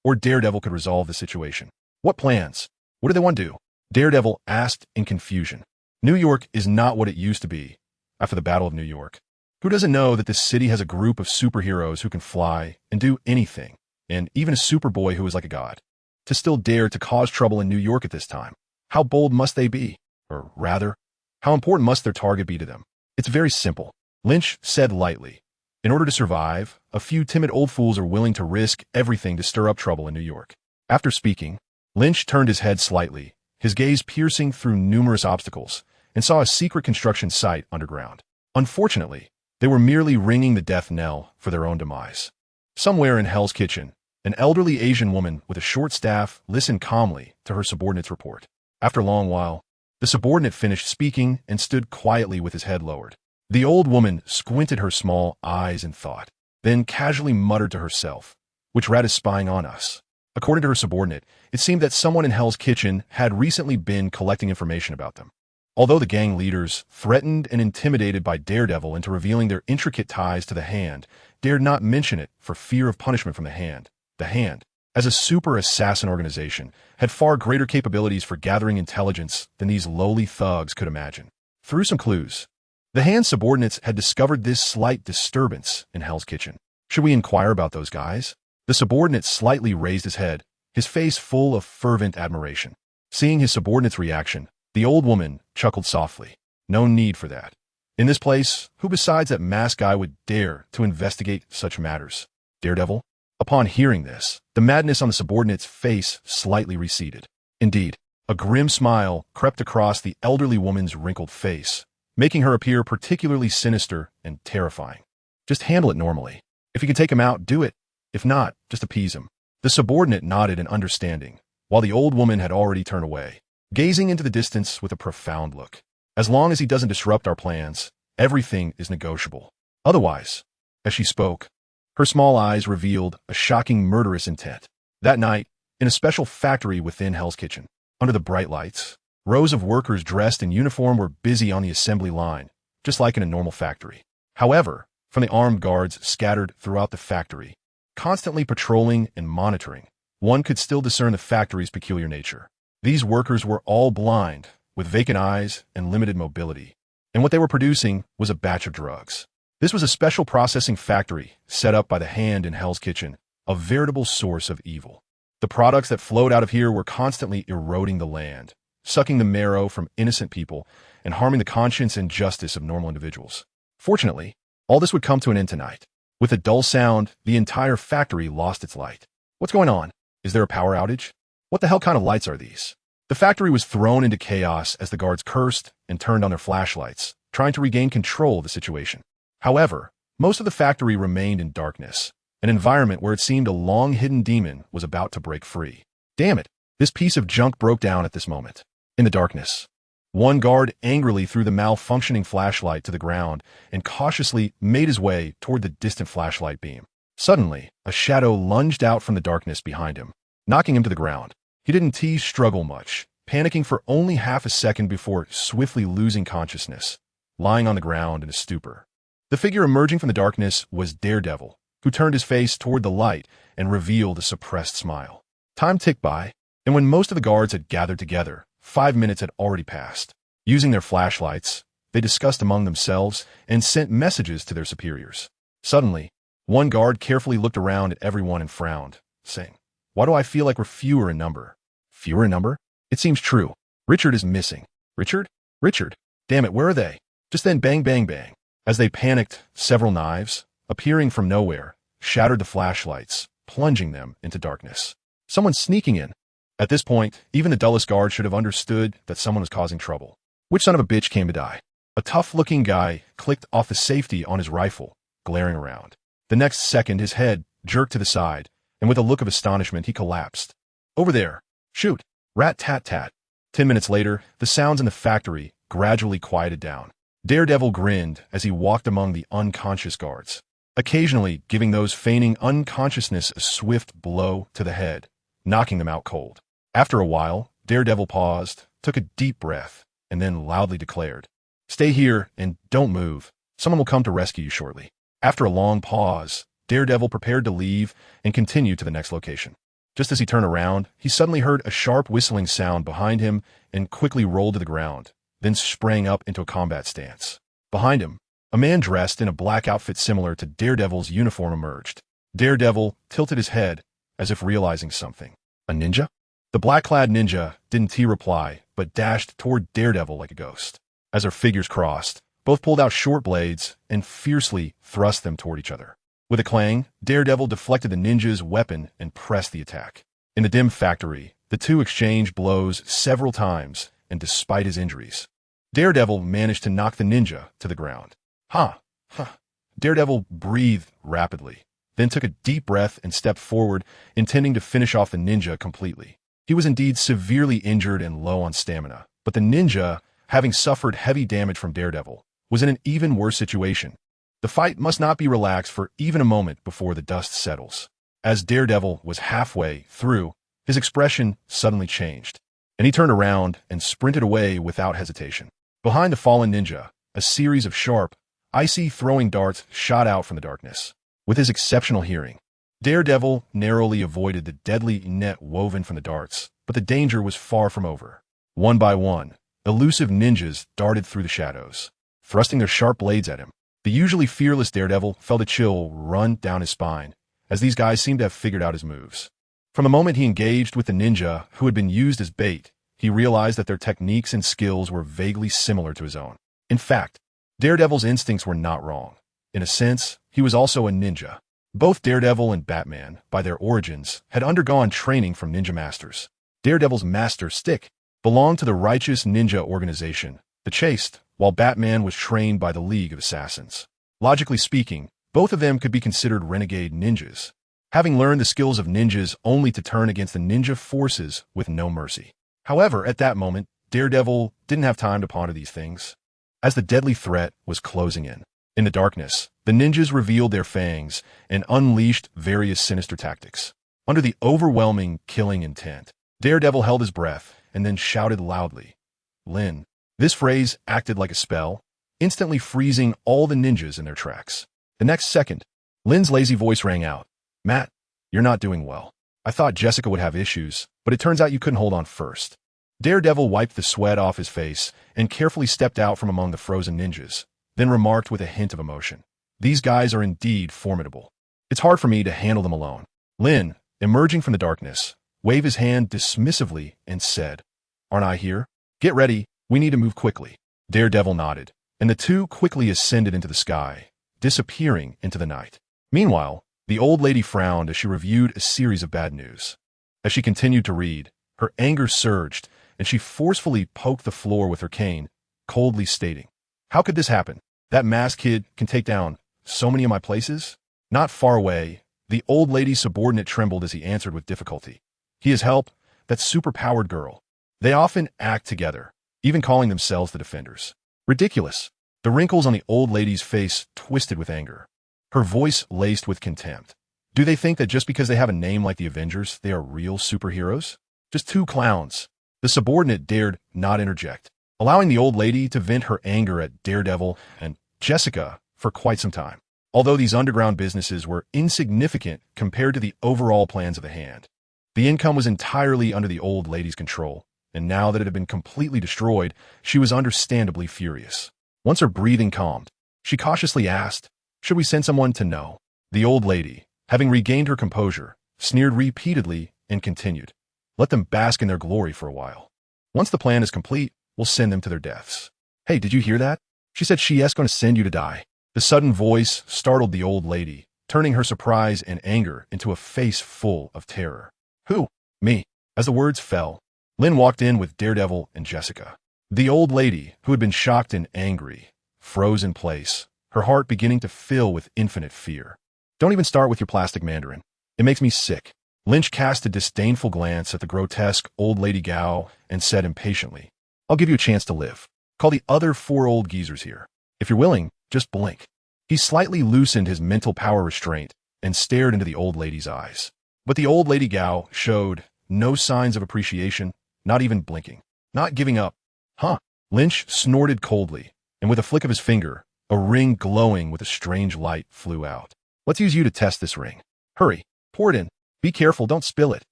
or Daredevil could resolve the situation. What plans? What do they want to do? Daredevil asked in confusion. New York is not what it used to be after the Battle of New York. Who doesn't know that this city has a group of superheroes who can fly and do anything, and even a Superboy who is like a god? To still dare to cause trouble in New York at this time, how bold must they be? Or rather, how important must their target be to them? It's very simple. Lynch said lightly. In order to survive, a few timid old fools are willing to risk everything to stir up trouble in New York. After speaking, Lynch turned his head slightly, his gaze piercing through numerous obstacles, and saw a secret construction site underground. Unfortunately, they were merely ringing the death knell for their own demise. Somewhere in Hell's Kitchen, an elderly Asian woman with a short staff listened calmly to her subordinate's report. After a long while, the subordinate finished speaking and stood quietly with his head lowered. The old woman squinted her small eyes in thought, then casually muttered to herself, "Which rat is spying on us?" According to her subordinate, it seemed that someone in Hell's Kitchen had recently been collecting information about them. Although the gang leaders, threatened and intimidated by Daredevil into revealing their intricate ties to the Hand, dared not mention it for fear of punishment from the Hand. The Hand, as a super assassin organization, had far greater capabilities for gathering intelligence than these lowly thugs could imagine. Through some clues, the Hand's subordinates had discovered this slight disturbance in Hell's Kitchen. Should we inquire about those guys? The subordinate slightly raised his head, his face full of fervent admiration. Seeing his subordinate's reaction, the old woman chuckled softly. No need for that. In this place, who besides that masked guy would dare to investigate such matters? Daredevil? Upon hearing this, the madness on the subordinate's face slightly receded. Indeed, a grim smile crept across the elderly woman's wrinkled face, making her appear particularly sinister and terrifying. Just handle it normally. If you can take him out, do it. If not, just appease him. The subordinate nodded in understanding, while the old woman had already turned away, gazing into the distance with a profound look. As long as he doesn't disrupt our plans, everything is negotiable. Otherwise, as she spoke, her small eyes revealed a shocking murderous intent. That night, in a special factory within Hell's Kitchen, under the bright lights, rows of workers dressed in uniform were busy on the assembly line, just like in a normal factory. However, from the armed guards scattered throughout the factory, constantly patrolling and monitoring, one could still discern the factory's peculiar nature. These workers were all blind, with vacant eyes and limited mobility, and what they were producing was a batch of drugs. This was a special processing factory set up by the Hand in Hell's Kitchen, a veritable source of evil. The products that flowed out of here were constantly eroding the land, sucking the marrow from innocent people, and harming the conscience and justice of normal individuals. Fortunately, all this would come to an end tonight. With a dull sound, the entire factory lost its light. What's going on? Is there a power outage? What the hell kind of lights are these? The factory was thrown into chaos as the guards cursed and turned on their flashlights, trying to regain control of the situation. However, most of the factory remained in darkness, an environment where it seemed a long-hidden demon was about to break free. Damn it, this piece of junk broke down at this moment. In the darkness, one guard angrily threw the malfunctioning flashlight to the ground and cautiously made his way toward the distant flashlight beam. Suddenly, a shadow lunged out from the darkness behind him, knocking him to the ground. He didn't struggle much, panicking for only half a second before swiftly losing consciousness, lying on the ground in a stupor. The figure emerging from the darkness was Daredevil, who turned his face toward the light and revealed a suppressed smile. Time ticked by, and when most of the guards had gathered together, 5 minutes had already passed. Using their flashlights, they discussed among themselves and sent messages to their superiors. Suddenly, one guard carefully looked around at everyone and frowned, saying, "Why do I feel like we're fewer in number?" Fewer in number? It seems true. Richard is missing. Richard? Richard? Damn it, where are they? Just then, bang, bang, bang. As they panicked, several knives, appearing from nowhere, shattered the flashlights, plunging them into darkness. Someone's sneaking in. At this point, even the dullest guard should have understood that someone was causing trouble. Which son of a bitch came to die? A tough-looking guy clicked off the safety on his rifle, glaring around. The next second, his head jerked to the side, and with a look of astonishment, he collapsed. Over there! Shoot! Rat-tat-tat. 10 minutes later, the sounds in the factory gradually quieted down. Daredevil grinned as he walked among the unconscious guards, occasionally giving those feigning unconsciousness a swift blow to the head, knocking them out cold. After a while, Daredevil paused, took a deep breath, and then loudly declared, "Stay here and don't move. Someone will come to rescue you shortly." After a long pause, Daredevil prepared to leave and continue to the next location. Just as he turned around, he suddenly heard a sharp whistling sound behind him and quickly rolled to the ground, then sprang up into a combat stance. Behind him, a man dressed in a black outfit similar to Daredevil's uniform emerged. Daredevil tilted his head as if realizing something. A ninja? The black-clad ninja didn't reply, but dashed toward Daredevil like a ghost. As their figures crossed, both pulled out short blades and fiercely thrust them toward each other. With a clang, Daredevil deflected the ninja's weapon and pressed the attack. In the dim factory, the two exchanged blows several times, and despite his injuries, Daredevil managed to knock the ninja to the ground. Ha! Ha! Daredevil breathed rapidly, then took a deep breath and stepped forward, intending to finish off the ninja completely. He was indeed severely injured and low on stamina, but the ninja, having suffered heavy damage from Daredevil, was in an even worse situation. The fight must not be relaxed for even a moment before the dust settles. As Daredevil was halfway through, his expression suddenly changed, and he turned around and sprinted away without hesitation. Behind the fallen ninja, a series of sharp, icy throwing darts shot out from the darkness. With his exceptional hearing, Daredevil narrowly avoided the deadly net woven from the darts, but the danger was far from over. One by one, elusive ninjas darted through the shadows, thrusting their sharp blades at him. The usually fearless Daredevil felt a chill run down his spine, as these guys seemed to have figured out his moves. From the moment he engaged with the ninja who had been used as bait, he realized that their techniques and skills were vaguely similar to his own. In fact, Daredevil's instincts were not wrong. In a sense, he was also a ninja. Both Daredevil and Batman, by their origins, had undergone training from ninja masters. Daredevil's master stick belonged to the Righteous Ninja Organization, the Chaste, while Batman was trained by the League of Assassins. Logically speaking, both of them could be considered renegade ninjas, having learned the skills of ninjas only to turn against the ninja forces with no mercy. However, at that moment, Daredevil didn't have time to ponder these things. As the deadly threat was closing in the darkness, the ninjas revealed their fangs and unleashed various sinister tactics. Under the overwhelming killing intent, Daredevil held his breath and then shouted loudly, "Lynn." This phrase acted like a spell, instantly freezing all the ninjas in their tracks. The next second, Lynn's lazy voice rang out, "Matt, you're not doing well. I thought Jessica would have issues, but it turns out you couldn't hold on first." Daredevil wiped the sweat off his face and carefully stepped out from among the frozen ninjas, then remarked with a hint of emotion, "These guys are indeed formidable. It's hard for me to handle them alone." Lynn, emerging from the darkness, waved his hand dismissively and said, "Aren't I here? Get ready. We need to move quickly." Daredevil nodded, and the two quickly ascended into the sky, disappearing into the night. Meanwhile, the old lady frowned as she reviewed a series of bad news. As she continued to read, her anger surged, and she forcefully poked the floor with her cane, coldly stating, "How could this happen? That masked kid can take down so many of my places?" Not far away, the old lady's subordinate trembled as he answered with difficulty, "He has helped that super-powered girl. They often act together, even calling themselves the Defenders." Ridiculous. The wrinkles on the old lady's face twisted with anger, her voice laced with contempt. Do they think that just because they have a name like the Avengers, they are real superheroes? Just two clowns. The subordinate dared not interject, allowing the old lady to vent her anger at Daredevil and Jessica for quite some time. Although these underground businesses were insignificant compared to the overall plans of the Hand, the income was entirely under the old lady's control, and now that it had been completely destroyed, she was understandably furious. Once her breathing calmed, she cautiously asked, "Should we send someone to know?" The old lady, having regained her composure, sneered repeatedly and continued, "Let them bask in their glory for a while. Once the plan is complete, we'll send them to their deaths." "Hey, did you hear that? She said she is going to send you to die." The sudden voice startled the old lady, turning her surprise and anger into a face full of terror. "Who? Me?" As the words fell, Lynn walked in with Daredevil and Jessica. The old lady, who had been shocked and angry, froze in place, her heart beginning to fill with infinite fear. "Don't even start with your plastic mandarin. It makes me sick. Lynch cast a disdainful glance at the grotesque old lady Gao and said impatiently, I'll give you a chance to live. Call the other 4 old geezers here. If you're willing, just blink. He slightly loosened his mental power restraint and stared into the old lady's eyes. But the old lady Gao showed no signs of appreciation, not even blinking, not giving up. Huh? Lynch snorted coldly, and with a flick of his finger, a ring glowing with a strange light flew out. Let's use you to test this ring. Hurry, pour it in. Be careful, don't spill it.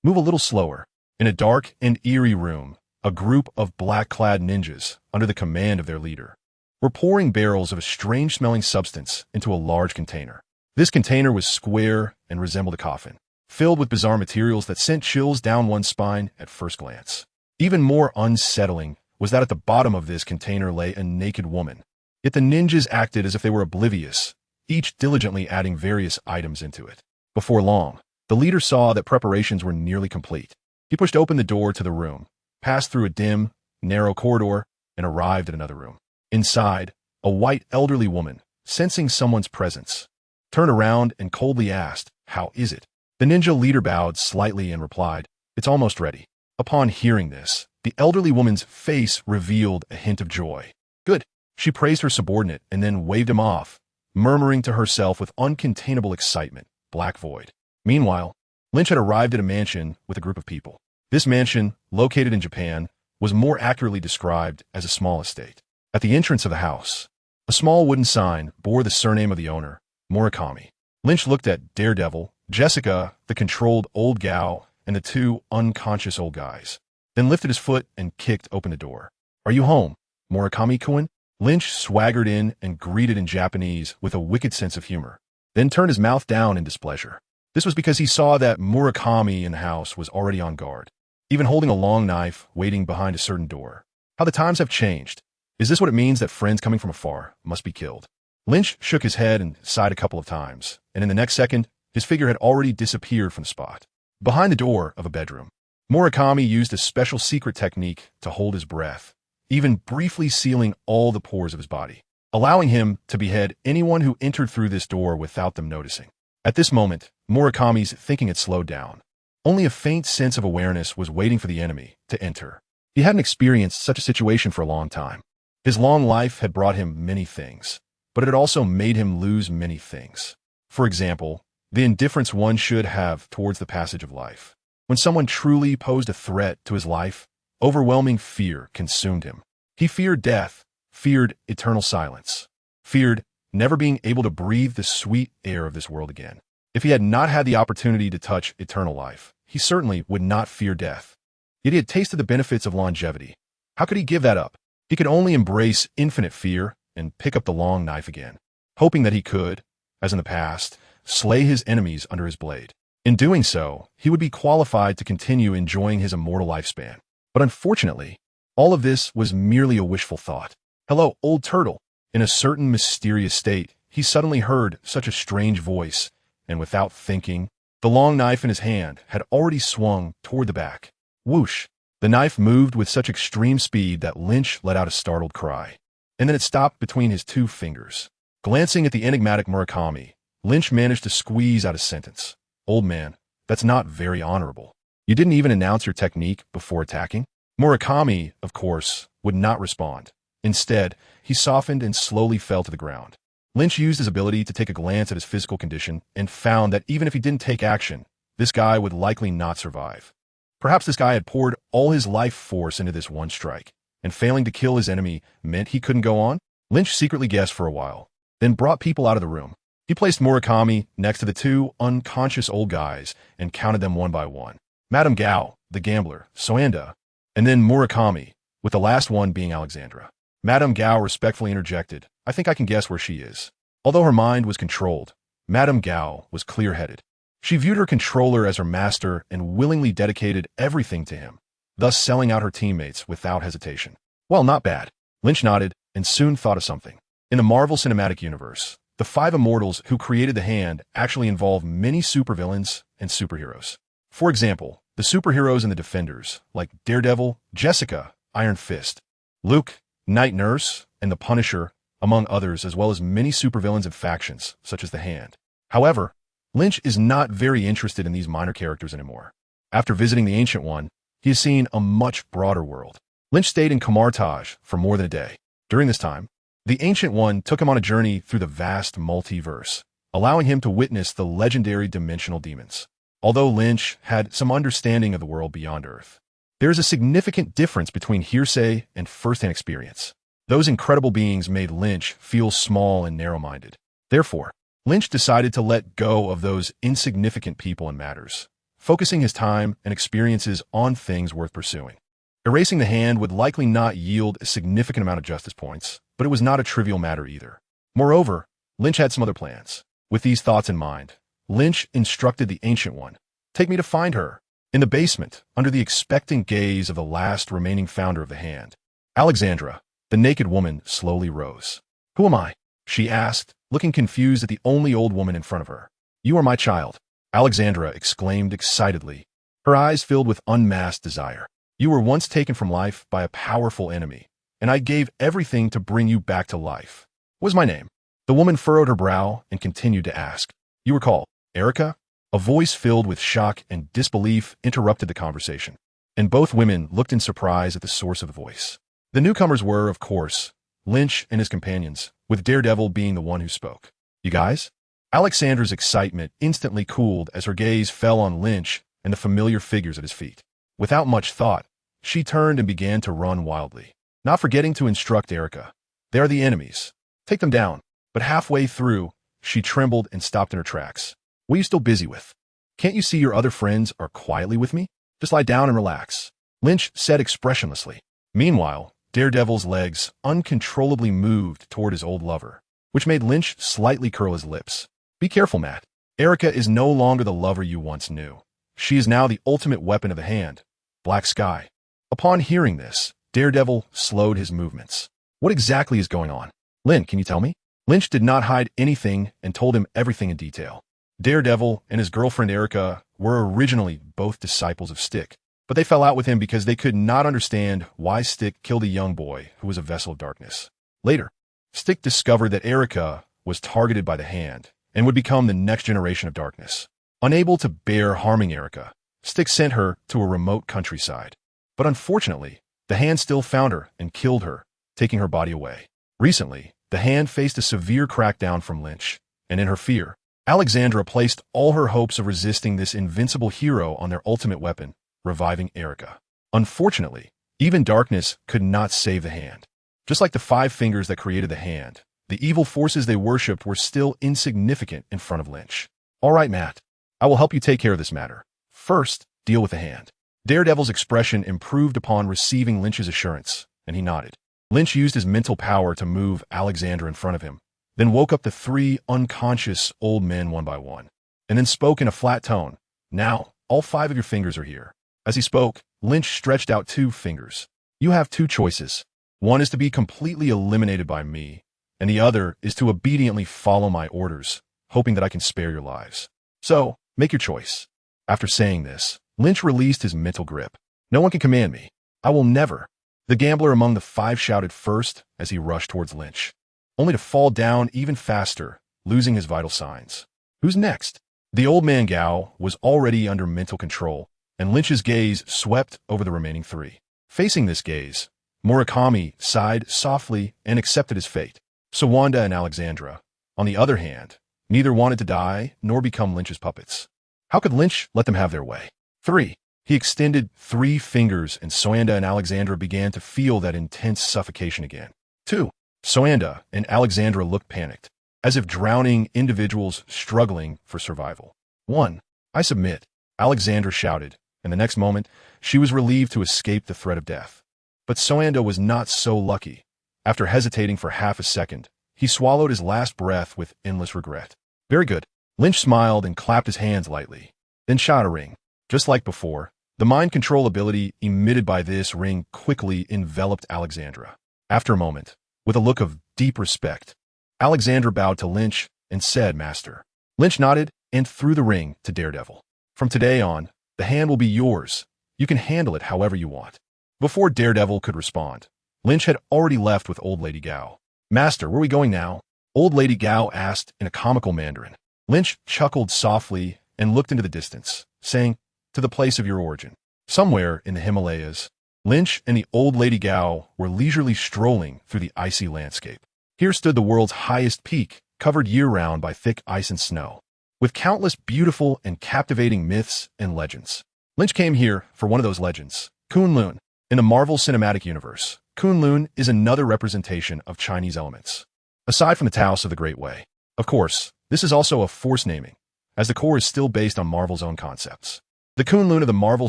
Move a little slower. In a dark and eerie room, a group of black-clad ninjas, under the command of their leader, were pouring barrels of a strange-smelling substance into a large container. This container was square and resembled a coffin, filled with bizarre materials that sent chills down one's spine at first glance. Even more unsettling was that at the bottom of this container lay a naked woman. Yet the ninjas acted as if they were oblivious, each diligently adding various items into it. Before long, the leader saw that preparations were nearly complete. He pushed open the door to the room, passed through a dim, narrow corridor, and arrived at another room. Inside, a white elderly woman, sensing someone's presence, turned around and coldly asked, How is it? The ninja leader bowed slightly and replied, It's almost ready. Upon hearing this, the elderly woman's face revealed a hint of joy. Good. She praised her subordinate and then waved him off, murmuring to herself with uncontainable excitement, Black Void. Meanwhile, Lynch had arrived at a mansion with a group of people. This mansion, located in Japan, was more accurately described as a small estate. At the entrance of the house, a small wooden sign bore the surname of the owner, Murakami. Lynch looked at Daredevil, Jessica, the controlled old gal, and the 2 unconscious old guys, then lifted his foot and kicked open the door. Are you home, Murakami-kun? Lynch swaggered in and greeted in Japanese with a wicked sense of humor, then turned his mouth down in displeasure. This was because he saw that Murakami in the house was already on guard, even holding a long knife waiting behind a certain door. How the times have changed. Is this what it means that friends coming from afar must be killed? Lynch shook his head and sighed a couple of times, and in the next second, his figure had already disappeared from the spot. Behind the door of a bedroom, Murakami used a special secret technique to hold his breath, even briefly sealing all the pores of his body, allowing him to behead anyone who entered through this door without them noticing. At this moment, Murakami's thinking had slowed down. Only a faint sense of awareness was waiting for the enemy to enter. He hadn't experienced such a situation for a long time. His long life had brought him many things, but it had also made him lose many things. For example, the indifference one should have towards the passage of life. When someone truly posed a threat to his life, overwhelming fear consumed him. He feared death, feared eternal silence, feared never being able to breathe the sweet air of this world again. If he had not had the opportunity to touch eternal life, he certainly would not fear death. Yet he had tasted the benefits of longevity. How could he give that up? He could only embrace infinite fear and pick up the long knife again, hoping that he could, as in the past, slay his enemies under his blade. In doing so, he would be qualified to continue enjoying his immortal lifespan. But unfortunately, all of this was merely a wishful thought. Hello, old turtle. In a certain mysterious state, he suddenly heard such a strange voice, and without thinking, the long knife in his hand had already swung toward the back. Whoosh! The knife moved with such extreme speed that Lynch let out a startled cry. And then it stopped between his 2 fingers. Glancing at the enigmatic Murakami, Lynch managed to squeeze out a sentence. Old man, that's not very honorable. You didn't even announce your technique before attacking? Murakami, of course, would not respond. Instead, he softened and slowly fell to the ground. Lynch used his ability to take a glance at his physical condition and found that even if he didn't take action, this guy would likely not survive. Perhaps this guy had poured all his life force into this one strike, and failing to kill his enemy meant he couldn't go on? Lynch secretly guessed for a while, then brought people out of the room. He placed Murakami next to the 2 unconscious old guys and counted them one by one. Madame Gao, the gambler, Soanda, and then Murakami, with the last one being Alexandra. Madame Gao respectfully interjected, I think I can guess where she is. Although her mind was controlled, Madame Gao was clear-headed. She viewed her controller as her master and willingly dedicated everything to him, thus selling out her teammates without hesitation. Well, not bad. Lynch nodded and soon thought of something. In the Marvel Cinematic Universe, the 5 immortals who created the hand actually involve many supervillains and superheroes. For example, the superheroes and the Defenders, like Daredevil, Jessica, Iron Fist, Luke, Night Nurse, and the Punisher, among others, as well as many supervillains and factions, such as the Hand. However, Lynch is not very interested in these minor characters anymore. After visiting the Ancient One, he has seen a much broader world. Lynch stayed in Kamartaj for more than a day. During this time, the Ancient One took him on a journey through the vast multiverse, allowing him to witness the legendary dimensional demons. Although Lynch had some understanding of the world beyond Earth, there is a significant difference between hearsay and first-hand experience. Those incredible beings made Lynch feel small and narrow-minded. Therefore, Lynch decided to let go of those insignificant people and matters, focusing his time and experiences on things worth pursuing. Erasing the hand would likely not yield a significant amount of justice points, but it was not a trivial matter either. Moreover, Lynch had some other plans. With these thoughts in mind, Lynch instructed the Ancient One, "Take me to find her." In the basement, under the expectant gaze of the last remaining founder of the hand, Alexandra, the naked woman, slowly rose. "Who am I?" she asked, looking confused at the only old woman in front of her. "You are my child," Alexandra exclaimed excitedly, her eyes filled with unmasked desire. "You were once taken from life by a powerful enemy, and I gave everything to bring you back to life. What is my name?" The woman furrowed her brow and continued to ask. "You were called Erica?" A voice filled with shock and disbelief interrupted the conversation, and both women looked in surprise at the source of the voice. The newcomers were, of course, Lynch and his companions, with Daredevil being the one who spoke. "You guys?" Alexandra's excitement instantly cooled as her gaze fell on Lynch and the familiar figures at his feet. Without much thought, she turned and began to run wildly, not forgetting to instruct Erica. "They are the enemies. Take them down." But halfway through, she trembled and stopped in her tracks. "What are you still busy with? Can't you see your other friends are quietly with me? Just lie down and relax," Lynch said expressionlessly. Meanwhile, Daredevil's legs uncontrollably moved toward his old lover, which made Lynch slightly curl his lips. "Be careful, Matt. Erica is no longer the lover you once knew. She is now the ultimate weapon of the hand, Black Sky." Upon hearing this, Daredevil slowed his movements. "What exactly is going on? Lynn, can you tell me?" Lynch did not hide anything and told him everything in detail. Daredevil and his girlfriend Erica were originally both disciples of Stick, but they fell out with him because they could not understand why Stick killed a young boy who was a vessel of darkness. Later, Stick discovered that Erica was targeted by the hand and would become the next generation of darkness. Unable to bear harming Erica, Stick sent her to a remote countryside. But unfortunately, the hand still found her and killed her, taking her body away. Recently, the hand faced a severe crackdown from Lynch, and in her fear, Alexandra placed all her hopes of resisting this invincible hero on their ultimate weapon, reviving Erica. Unfortunately, even darkness could not save the hand. Just like the five fingers that created the hand, the evil forces they worshipped were still insignificant in front of Lynch. "All right, Matt. I will help you take care of this matter. First, deal with the hand." Daredevil's expression improved upon receiving Lynch's assurance, and he nodded. Lynch used his mental power to move Alexandra in front of him, then woke up the three unconscious old men one by one, and then spoke in a flat tone. "Now, all five of your fingers are here." As he spoke, Lynch stretched out 2 fingers. "You have 2 choices. One is to be completely eliminated by me, and the other is to obediently follow my orders, hoping that I can spare your lives. So, make your choice." After saying this, Lynch released his mental grip. "No one can command me. I will never." The gambler among the 5 shouted first as he rushed towards Lynch, only to fall down even faster, losing his vital signs. "Who's next?" The old man Gao was already under mental control, and Lynch's gaze swept over the remaining 3. Facing this gaze, Murakami sighed softly and accepted his fate. Sawanda and Alexandra, on the other hand, neither wanted to die nor become Lynch's puppets. How could Lynch let them have their way? 3. He extended 3 fingers, and Sawanda and Alexandra began to feel that intense suffocation again. 2. Sawanda and Alexandra looked panicked, as if drowning individuals struggling for survival. 1. "I submit," Alexandra shouted, and the next moment, she was relieved to escape the threat of death. But Sawanda was not so lucky. After hesitating for half a second, he swallowed his last breath with endless regret. "Very good." Lynch smiled and clapped his hands lightly, then shot a ring. Just like before, the mind control ability emitted by this ring quickly enveloped Alexandra. After a moment, with a look of deep respect, Alexandra bowed to Lynch and said, "Master." Lynch nodded and threw the ring to Daredevil. "From today on, the hand will be yours. You can handle it however you want." Before Daredevil could respond, Lynch had already left with Old Lady Gao. "Master, where are we going now?" Old Lady Gao asked in a comical Mandarin. Lynch chuckled softly and looked into the distance, saying, "To the place of your origin." Somewhere in the Himalayas, Lynch and the old lady Gao were leisurely strolling through the icy landscape. Here stood the world's highest peak, covered year-round by thick ice and snow, with countless beautiful and captivating myths and legends. Lynch came here for one of those legends, Kunlun. In the Marvel Cinematic Universe, Kunlun is another representation of Chinese elements, aside from the Taos of the Great Way. Of course, this is also a forced naming, as the core is still based on Marvel's own concepts. The Kunlun of the Marvel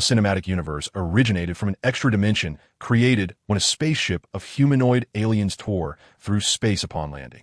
Cinematic Universe originated from an extra dimension created when a spaceship of humanoid aliens tore through space upon landing.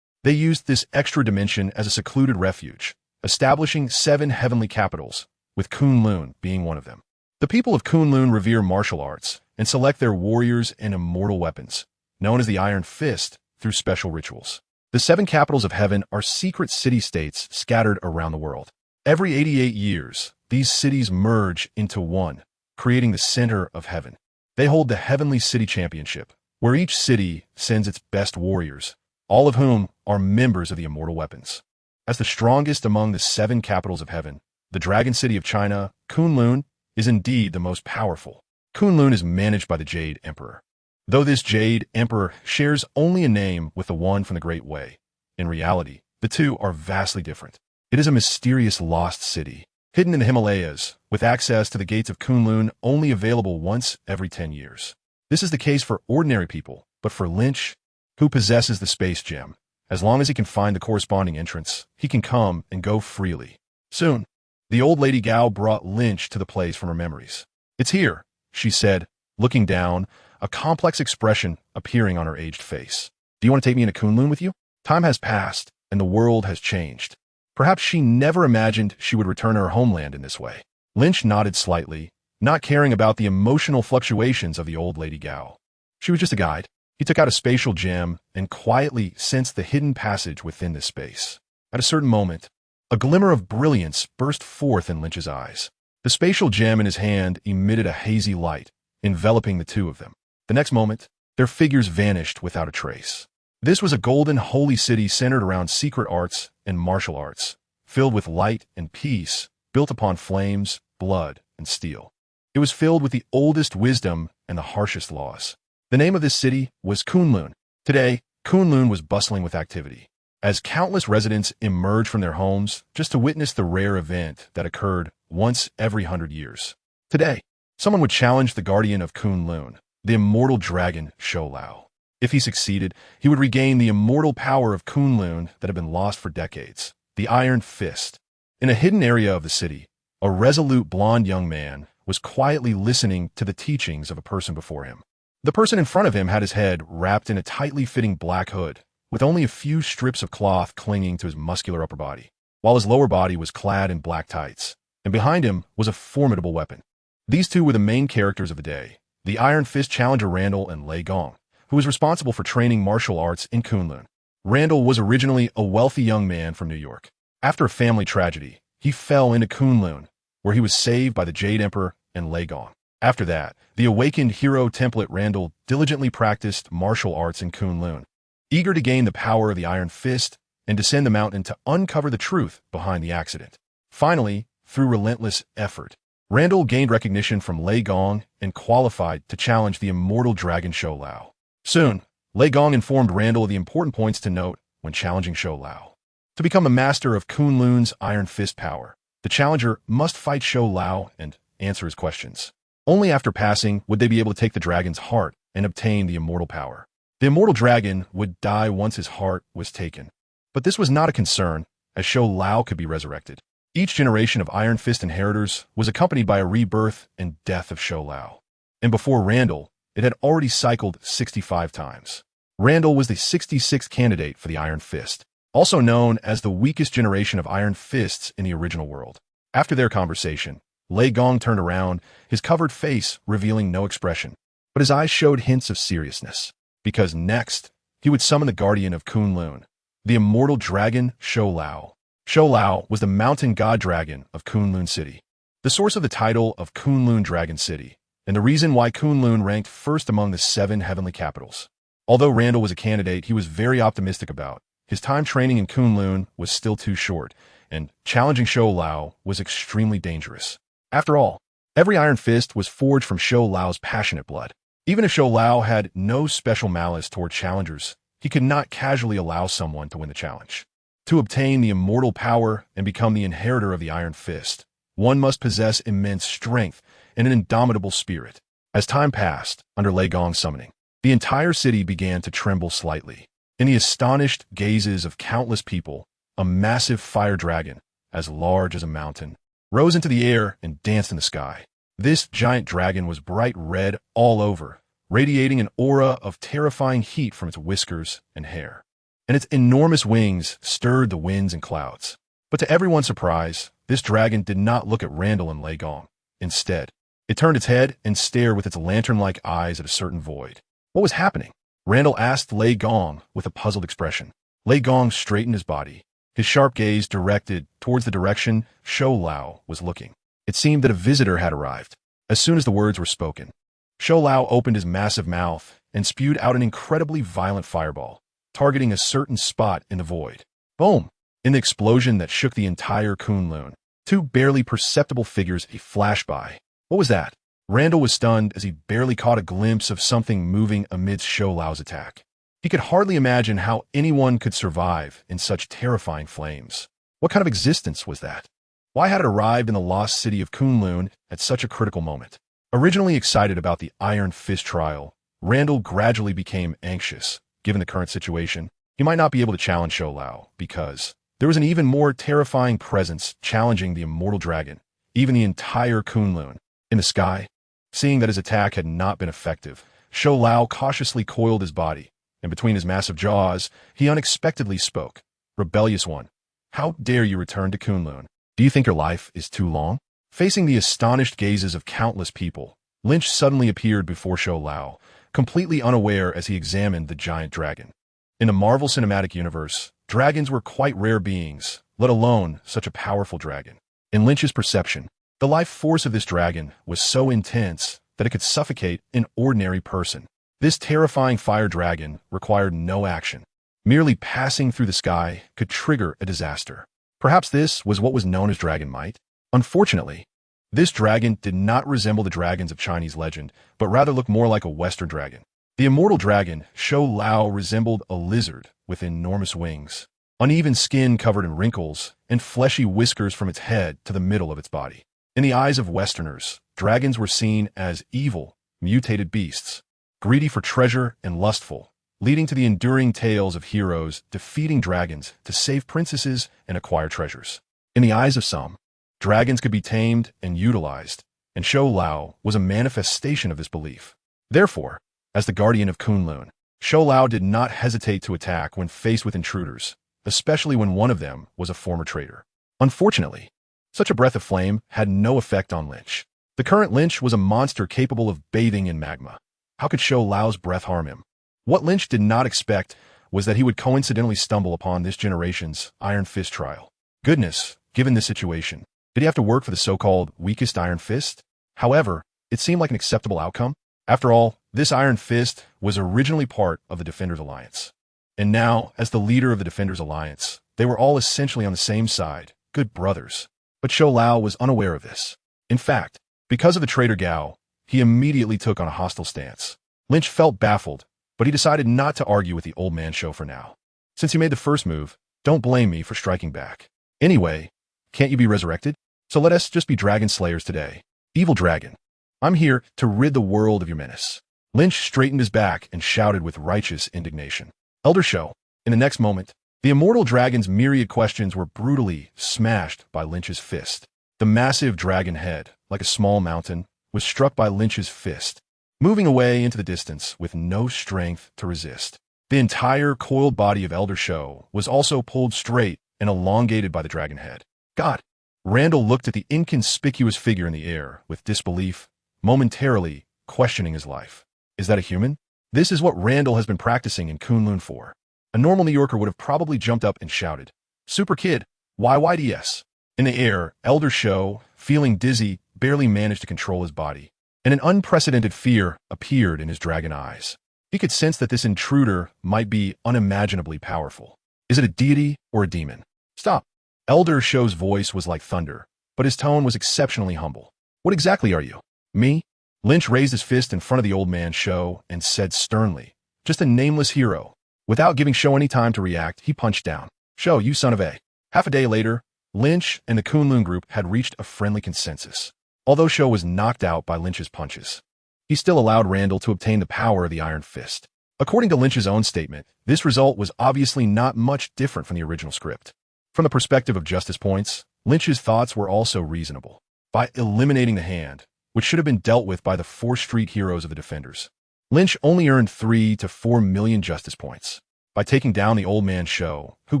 They used this extra dimension as a secluded refuge, establishing 7 heavenly capitals, with Kunlun being one of them. The people of Kunlun revere martial arts and select their warriors and immortal weapons, known as the Iron Fist, through special rituals. The 7 capitals of heaven are secret city-states scattered around the world. Every 88 years, these cities merge into one, creating the center of heaven. They hold the Heavenly City Championship, where each city sends its best warriors, all of whom are members of the immortal weapons. As the strongest among the 7 capitals of heaven, the Dragon City of China, Kunlun, is indeed the most powerful. Kunlun is managed by the Jade Emperor. Though this Jade Emperor shares only a name with the one from the Great Way, in reality, the two are vastly different. It is a mysterious lost city, hidden in the Himalayas, with access to the gates of Kunlun only available once every 10 years. This is the case for ordinary people, but for Lynch, who possesses the space gem, as long as he can find the corresponding entrance, he can come and go freely. Soon, the old lady Gao brought Lynch to the place from her memories. "It's here," she said, looking down, a complex expression appearing on her aged face. "Do you want to take me into Kunlun with you? Time has passed, and the world has changed." Perhaps she never imagined she would return to her homeland in this way. Lynch nodded slightly, not caring about the emotional fluctuations of the old lady Gao. She was just a guide. He took out a spatial gem and quietly sensed the hidden passage within this space. At a certain moment, a glimmer of brilliance burst forth in Lynch's eyes. The spatial gem in his hand emitted a hazy light, enveloping the two of them. The next moment, their figures vanished without a trace. This was a golden holy city centered around secret arts and martial arts, filled with light and peace, built upon flames, blood, and steel. It was filled with the oldest wisdom and the harshest laws. The name of this city was Kunlun. Today, Kunlun was bustling with activity, as countless residents emerged from their homes just to witness the rare event that occurred once every 100 years. Today, someone would challenge the guardian of Kunlun, the immortal dragon Shoulao. If he succeeded, he would regain the immortal power of Kunlun that had been lost for decades, the Iron Fist. In a hidden area of the city, a resolute blonde young man was quietly listening to the teachings of a person before him. The person in front of him had his head wrapped in a tightly fitting black hood, with only a few strips of cloth clinging to his muscular upper body, while his lower body was clad in black tights, and behind him was a formidable weapon. These two were the main characters of the day, the Iron Fist challenger Randall and Lei Gong, who was responsible for training martial arts in Kunlun. Randall was originally a wealthy young man from New York. After a family tragedy, he fell into Kunlun, where he was saved by the Jade Emperor and Lei Gong. After that, the awakened hero template Randall diligently practiced martial arts in Kunlun, eager to gain the power of the Iron Fist and descend the mountain to uncover the truth behind the accident. Finally, through relentless effort, Randall gained recognition from Lei Gong and qualified to challenge the immortal dragon Shoulao. Soon, Lei Gong informed Randall of the important points to note when challenging Shoulao. To become the master of Kunlun's Iron Fist power, the challenger must fight Shoulao and answer his questions. Only after passing would they be able to take the dragon's heart and obtain the immortal power. The immortal dragon would die once his heart was taken. But this was not a concern, as Shoulao could be resurrected. Each generation of Iron Fist inheritors was accompanied by a rebirth and death of Shoulao. And before Randall, it had already cycled 65 times. Randall was the 66th candidate for the Iron Fist, also known as the weakest generation of Iron Fists in the original world. After their conversation, Lei Gong turned around, his covered face revealing no expression, but his eyes showed hints of seriousness, because next, he would summon the guardian of Kunlun, the immortal dragon Shoulao. Shoulao was the mountain god dragon of Kunlun City, the source of the title of Kunlun Dragon City, and the reason why Kunlun ranked first among the 7 heavenly capitals. Although Randall was a candidate he was very optimistic about, his time training in Kunlun was still too short, and challenging Shou Lao was extremely dangerous. After all, every Iron Fist was forged from Shou Lao's passionate blood. Even if Shou Lao had no special malice toward challengers, he could not casually allow someone to win the challenge. To obtain the immortal power and become the inheritor of the Iron Fist, one must possess immense strength and an indomitable spirit. As time passed, under Lei Gong's summoning, the entire city began to tremble slightly. In the astonished gazes of countless people, a massive fire dragon, as large as a mountain, rose into the air and danced in the sky. This giant dragon was bright red all over, radiating an aura of terrifying heat from its whiskers and hair. And its enormous wings stirred the winds and clouds. But to everyone's surprise, this dragon did not look at Randall and Lei Gong. Instead, it turned its head and stared with its lantern-like eyes at a certain void. What was happening? Randall asked Lei Gong with a puzzled expression. Lei Gong straightened his body, his sharp gaze directed towards the direction Shou Lao was looking. It seemed that a visitor had arrived. As soon as the words were spoken, Shou Lao opened his massive mouth and spewed out an incredibly violent fireball, targeting a certain spot in the void. Boom! In the explosion that shook the entire Kunlun, two barely perceptible figures flashed by. What was that? Randall was stunned as he barely caught a glimpse of something moving amidst Shou Lao's attack. He could hardly imagine how anyone could survive in such terrifying flames. What kind of existence was that? Why had it arrived in the lost city of Kunlun at such a critical moment? Originally excited about the Iron Fist trial, Randall gradually became anxious. Given the current situation, he might not be able to challenge Shou Lao because there was an even more terrifying presence challenging the immortal dragon, even the entire Kunlun. In the sky, seeing that his attack had not been effective, Shou Lao cautiously coiled his body, and between his massive jaws, he unexpectedly spoke. Rebellious one, how dare you return to Kunlun? Do you think your life is too long? Facing the astonished gazes of countless people, Lynch suddenly appeared before Shou Lao, completely unaware as he examined the giant dragon. In the Marvel Cinematic Universe, dragons were quite rare beings, let alone such a powerful dragon. In Lynch's perception, the life force of this dragon was so intense that it could suffocate an ordinary person. This terrifying fire dragon required no action. Merely passing through the sky could trigger a disaster. Perhaps this was what was known as dragon might. Unfortunately, this dragon did not resemble the dragons of Chinese legend, but rather looked more like a Western dragon. The immortal dragon, Shou Lao, resembled a lizard with enormous wings, uneven skin covered in wrinkles, and fleshy whiskers from its head to the middle of its body. In the eyes of Westerners, dragons were seen as evil, mutated beasts, greedy for treasure and lustful, leading to the enduring tales of heroes defeating dragons to save princesses and acquire treasures. In the eyes of some, dragons could be tamed and utilized, and Shou Lao was a manifestation of this belief. Therefore, as the guardian of Kunlun, Shou Lao did not hesitate to attack when faced with intruders, especially when one of them was a former traitor. Unfortunately, such a breath of flame had no effect on Lynch. The current Lynch was a monster capable of bathing in magma. How could Shou Lao's breath harm him? What Lynch did not expect was that he would coincidentally stumble upon this generation's Iron Fist trial. Goodness, given this situation, did he have to work for the so-called weakest Iron Fist? However, it seemed like an acceptable outcome. After all, this Iron Fist was originally part of the Defenders Alliance. And now, as the leader of the Defenders Alliance, they were all essentially on the same side, good brothers. But Shou Lao was unaware of this. In fact, because of the traitor Gao, he immediately took on a hostile stance. Lynch felt baffled, but he decided not to argue with the old man Shou for now. Since he made the first move, don't blame me for striking back. Anyway, can't you be resurrected? So let us just be dragon slayers today. Evil dragon, I'm here to rid the world of your menace. Lynch straightened his back and shouted with righteous indignation. Elder Shou. In the next moment, the immortal dragon's myriad questions were brutally smashed by Lynch's fist. The massive dragon head, like a small mountain, was struck by Lynch's fist, moving away into the distance with no strength to resist. The entire coiled body of Elder Shou was also pulled straight and elongated by the dragon head. God! Randall looked at the inconspicuous figure in the air with disbelief, momentarily questioning his life. Is that a human? This is what Randall has been practicing in Kunlun for. A normal New Yorker would have probably jumped up and shouted, "Super Kid, YYDS." In the air, Elder Shou, feeling dizzy, barely managed to control his body, and an unprecedented fear appeared in his dragon eyes. He could sense that this intruder might be unimaginably powerful. Is it a deity or a demon? Stop! Elder Shou's voice was like thunder, but his tone was exceptionally humble. What exactly are you? Me? Lynch raised his fist in front of the old man Shou and said sternly, just a nameless hero. Without giving Shou any time to react, he punched down. Shou, you son of a. Half a day later, Lynch and the Kunlun group had reached a friendly consensus. Although Shou was knocked out by Lynch's punches, he still allowed Randall to obtain the power of the Iron Fist. According to Lynch's own statement, this result was obviously not much different from the original script. From the perspective of justice points, Lynch's thoughts were also reasonable. By eliminating the hand, which should have been dealt with by the 4th Street heroes of the Defenders, Lynch only earned 3 to 4 million justice points. By taking down the old man Shou, who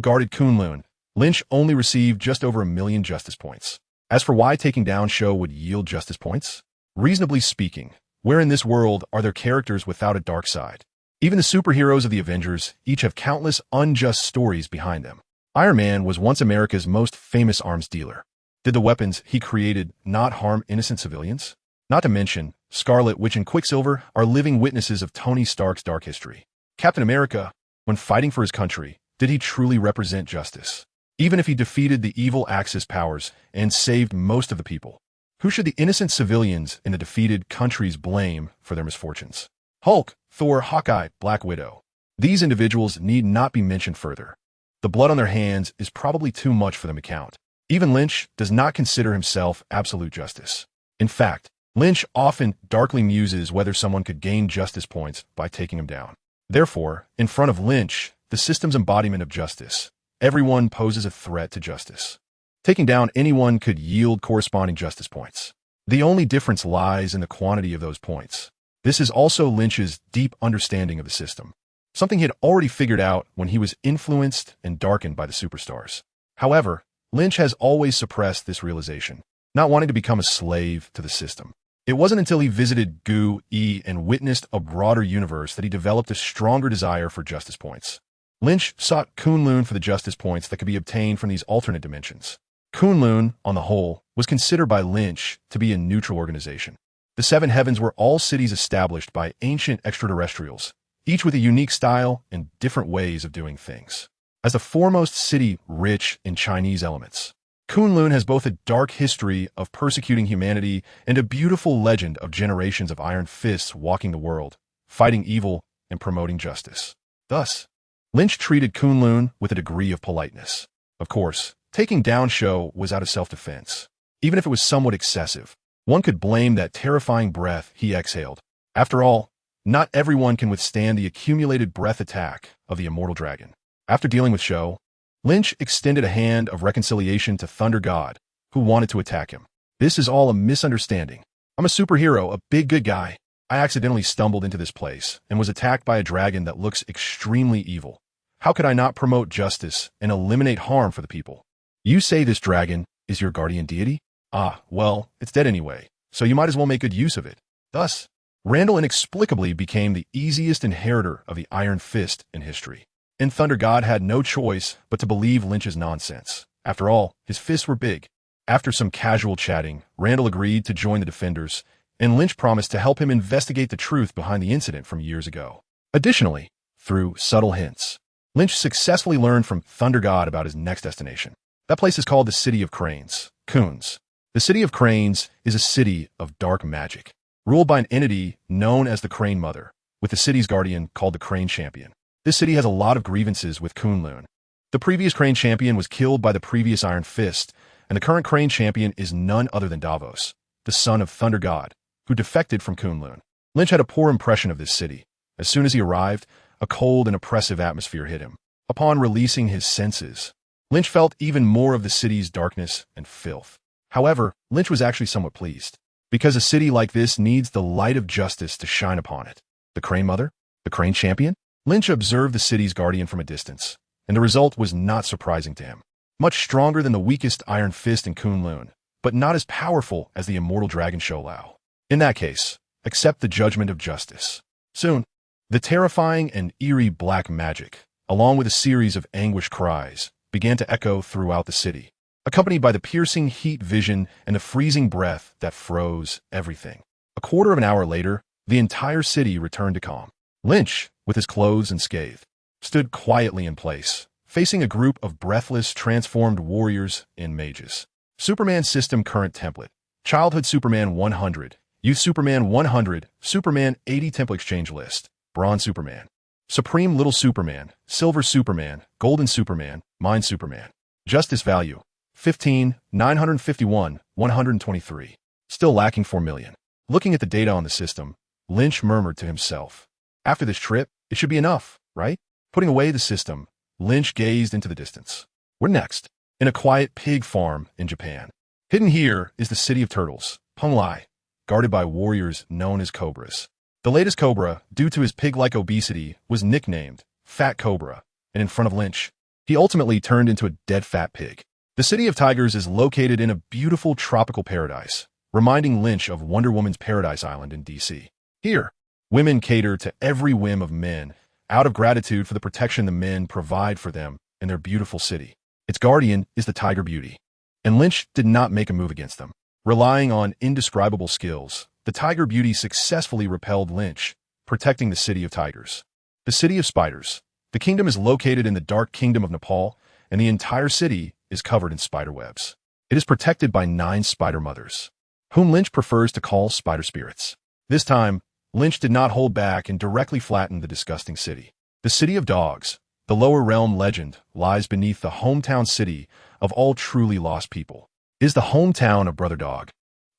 guarded Kunlun, Lynch only received just over 1 million justice points. As for why taking down Shou would yield justice points, reasonably speaking, where in this world are there characters without a dark side? Even the superheroes of the Avengers each have countless unjust stories behind them. Iron Man was once America's most famous arms dealer. Did the weapons he created not harm innocent civilians? Not to mention, Scarlet Witch and Quicksilver are living witnesses of Tony Stark's dark history. Captain America, when fighting for his country, did he truly represent justice? Even if he defeated the evil Axis powers and saved most of the people, who should the innocent civilians in the defeated countries blame for their misfortunes? Hulk, Thor, Hawkeye, Black Widow. These individuals need not be mentioned further. The blood on their hands is probably too much for them to count. Even Lynch does not consider himself absolute justice. In fact, Lynch often darkly muses whether someone could gain justice points by taking him down. Therefore, in front of Lynch, the system's embodiment of justice, everyone poses a threat to justice. Taking down anyone could yield corresponding justice points. The only difference lies in the quantity of those points. This is also Lynch's deep understanding of the system, something he had already figured out when he was influenced and darkened by the superstars. However, Lynch has always suppressed this realization, not wanting to become a slave to the system. It wasn't until he visited Gu-E and witnessed a broader universe that he developed a stronger desire for justice points. Lynch sought Kunlun for the justice points that could be obtained from these alternate dimensions. Kunlun, on the whole, was considered by Lynch to be a neutral organization. The Seven Heavens were all cities established by ancient extraterrestrials, each with a unique style and different ways of doing things. As the foremost city rich in Chinese elements, Kunlun has both a dark history of persecuting humanity and a beautiful legend of generations of iron fists walking the world, fighting evil and promoting justice. Thus, Lynch treated Kunlun with a degree of politeness. Of course, taking down Shou was out of self-defense. Even if it was somewhat excessive, one could blame that terrifying breath he exhaled. After all, not everyone can withstand the accumulated breath attack of the immortal dragon. After dealing with Shou, Lynch extended a hand of reconciliation to Thunder God, who wanted to attack him. This is all a misunderstanding. I'm a superhero, a big good guy. I accidentally stumbled into this place and was attacked by a dragon that looks extremely evil. How could I not promote justice and eliminate harm for the people? You say this dragon is your guardian deity? Ah, well, it's dead anyway, so you might as well make good use of it. Thus, Randall inexplicably became the easiest inheritor of the Iron Fist in history. And Thunder God had no choice but to believe Lynch's nonsense. After all, his fists were big. After some casual chatting, Randall agreed to join the Defenders, and Lynch promised to help him investigate the truth behind the incident from years ago. Additionally, through subtle hints, Lynch successfully learned from Thunder God about his next destination. That place is called the City of Cranes, Coons. The City of Cranes is a city of dark magic, ruled by an entity known as the Crane Mother, with the city's guardian called the Crane Champion. This city has a lot of grievances with Kunlun. The previous Crane Champion was killed by the previous Iron Fist, and the current Crane Champion is none other than Davos, the son of Thunder God, who defected from Kunlun. Lynch had a poor impression of this city. As soon as he arrived, a cold and oppressive atmosphere hit him. Upon releasing his senses, Lynch felt even more of the city's darkness and filth. However, Lynch was actually somewhat pleased, because a city like this needs the light of justice to shine upon it. The Crane Mother? The Crane Champion? Lynch observed the city's guardian from a distance, and the result was not surprising to him. Much stronger than the weakest Iron Fist in Kunlun, but not as powerful as the immortal dragon Shou Lao. In that case, accept the judgment of justice. Soon, the terrifying and eerie black magic, along with a series of anguished cries, began to echo throughout the city, accompanied by the piercing heat vision and the freezing breath that froze everything. A quarter of an hour later, the entire city returned to calm. Lynch, with his clothes unscathed, stood quietly in place, facing a group of breathless, transformed warriors and mages. Superman System Current Template. Childhood Superman 100. Youth Superman 100. Superman 80 Template Exchange List. Bronze Superman. Supreme Little Superman. Silver Superman. Golden Superman. Mind Superman. Justice Value. 15, 951, 123. Still lacking 4 million. Looking at the data on the system, Lynch murmured to himself. After this trip, it should be enough, right? Putting away the system, Lynch gazed into the distance. Where next? In a quiet pig farm in Japan. Hidden here is the city of turtles, Penglai, guarded by warriors known as cobras. The latest cobra, due to his pig-like obesity, was nicknamed Fat Cobra, and in front of Lynch, he ultimately turned into a dead fat pig. The city of tigers is located in a beautiful tropical paradise, reminding Lynch of Wonder Woman's Paradise Island in DC. Here, women cater to every whim of men, out of gratitude for the protection the men provide for them in their beautiful city. Its guardian is the Tiger Beauty, and Lynch did not make a move against them. Relying on indescribable skills, the Tiger Beauty successfully repelled Lynch, protecting the city of tigers. The city of spiders. The kingdom is located in the Dark Kingdom of Nepal, and the entire city is covered in spider webs. It is protected by 9 spider mothers, whom Lynch prefers to call spider spirits. This time, Lynch did not hold back and directly flattened the disgusting city. The city of dogs, the lower realm legend, lies beneath the hometown city of all truly lost people. It is the hometown of Brother Dog,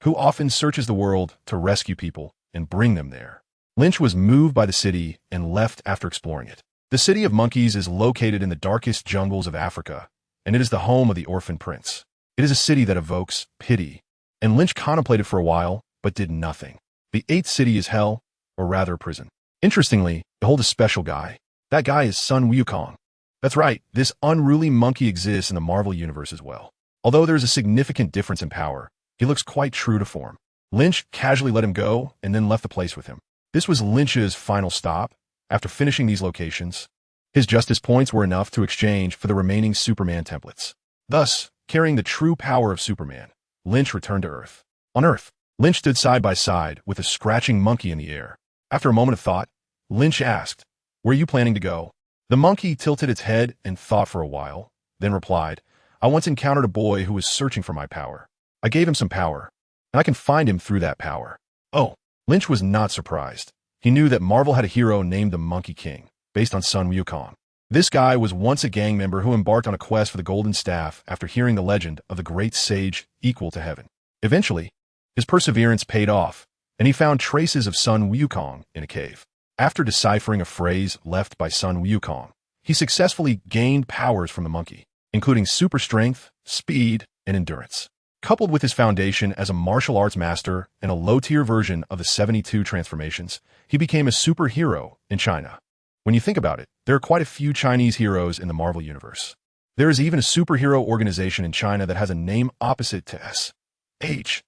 who often searches the world to rescue people and bring them there. Lynch was moved by the city and left after exploring it. The city of monkeys is located in the darkest jungles of Africa, and it is the home of the orphan prince. It is a city that evokes pity, and Lynch contemplated for a while, but did nothing. The 8th city is hell, or rather prison. Interestingly, it holds a special guy. That guy is Sun Wukong. That's right, this unruly monkey exists in the Marvel universe as well. Although there is a significant difference in power, he looks quite true to form. Lynch casually let him go and then left the place with him. This was Lynch's final stop. After finishing these locations, his justice points were enough to exchange for the remaining Superman templates. Thus, carrying the true power of Superman, Lynch returned to Earth. On Earth, Lynch stood side by side with a scratching monkey in the air. After a moment of thought, Lynch asked, "Where are you planning to go?" The monkey tilted its head and thought for a while, then replied, "I once encountered a boy who was searching for my power. I gave him some power, and I can find him through that power." Oh, Lynch was not surprised. He knew that Marvel had a hero named the Monkey King, based on Sun Wukong. This guy was once a gang member who embarked on a quest for the Golden Staff after hearing the legend of the great sage equal to heaven. Eventually, his perseverance paid off, and he found traces of Sun Wukong in a cave. After deciphering a phrase left by Sun Wukong, he successfully gained powers from the monkey, including super strength, speed, and endurance. Coupled with his foundation as a martial arts master and a low-tier version of the 72 transformations, he became a superhero in China. When you think about it, there are quite a few Chinese heroes in the Marvel universe. There is even a superhero organization in China that has a name opposite to S-H-I-E-L-D,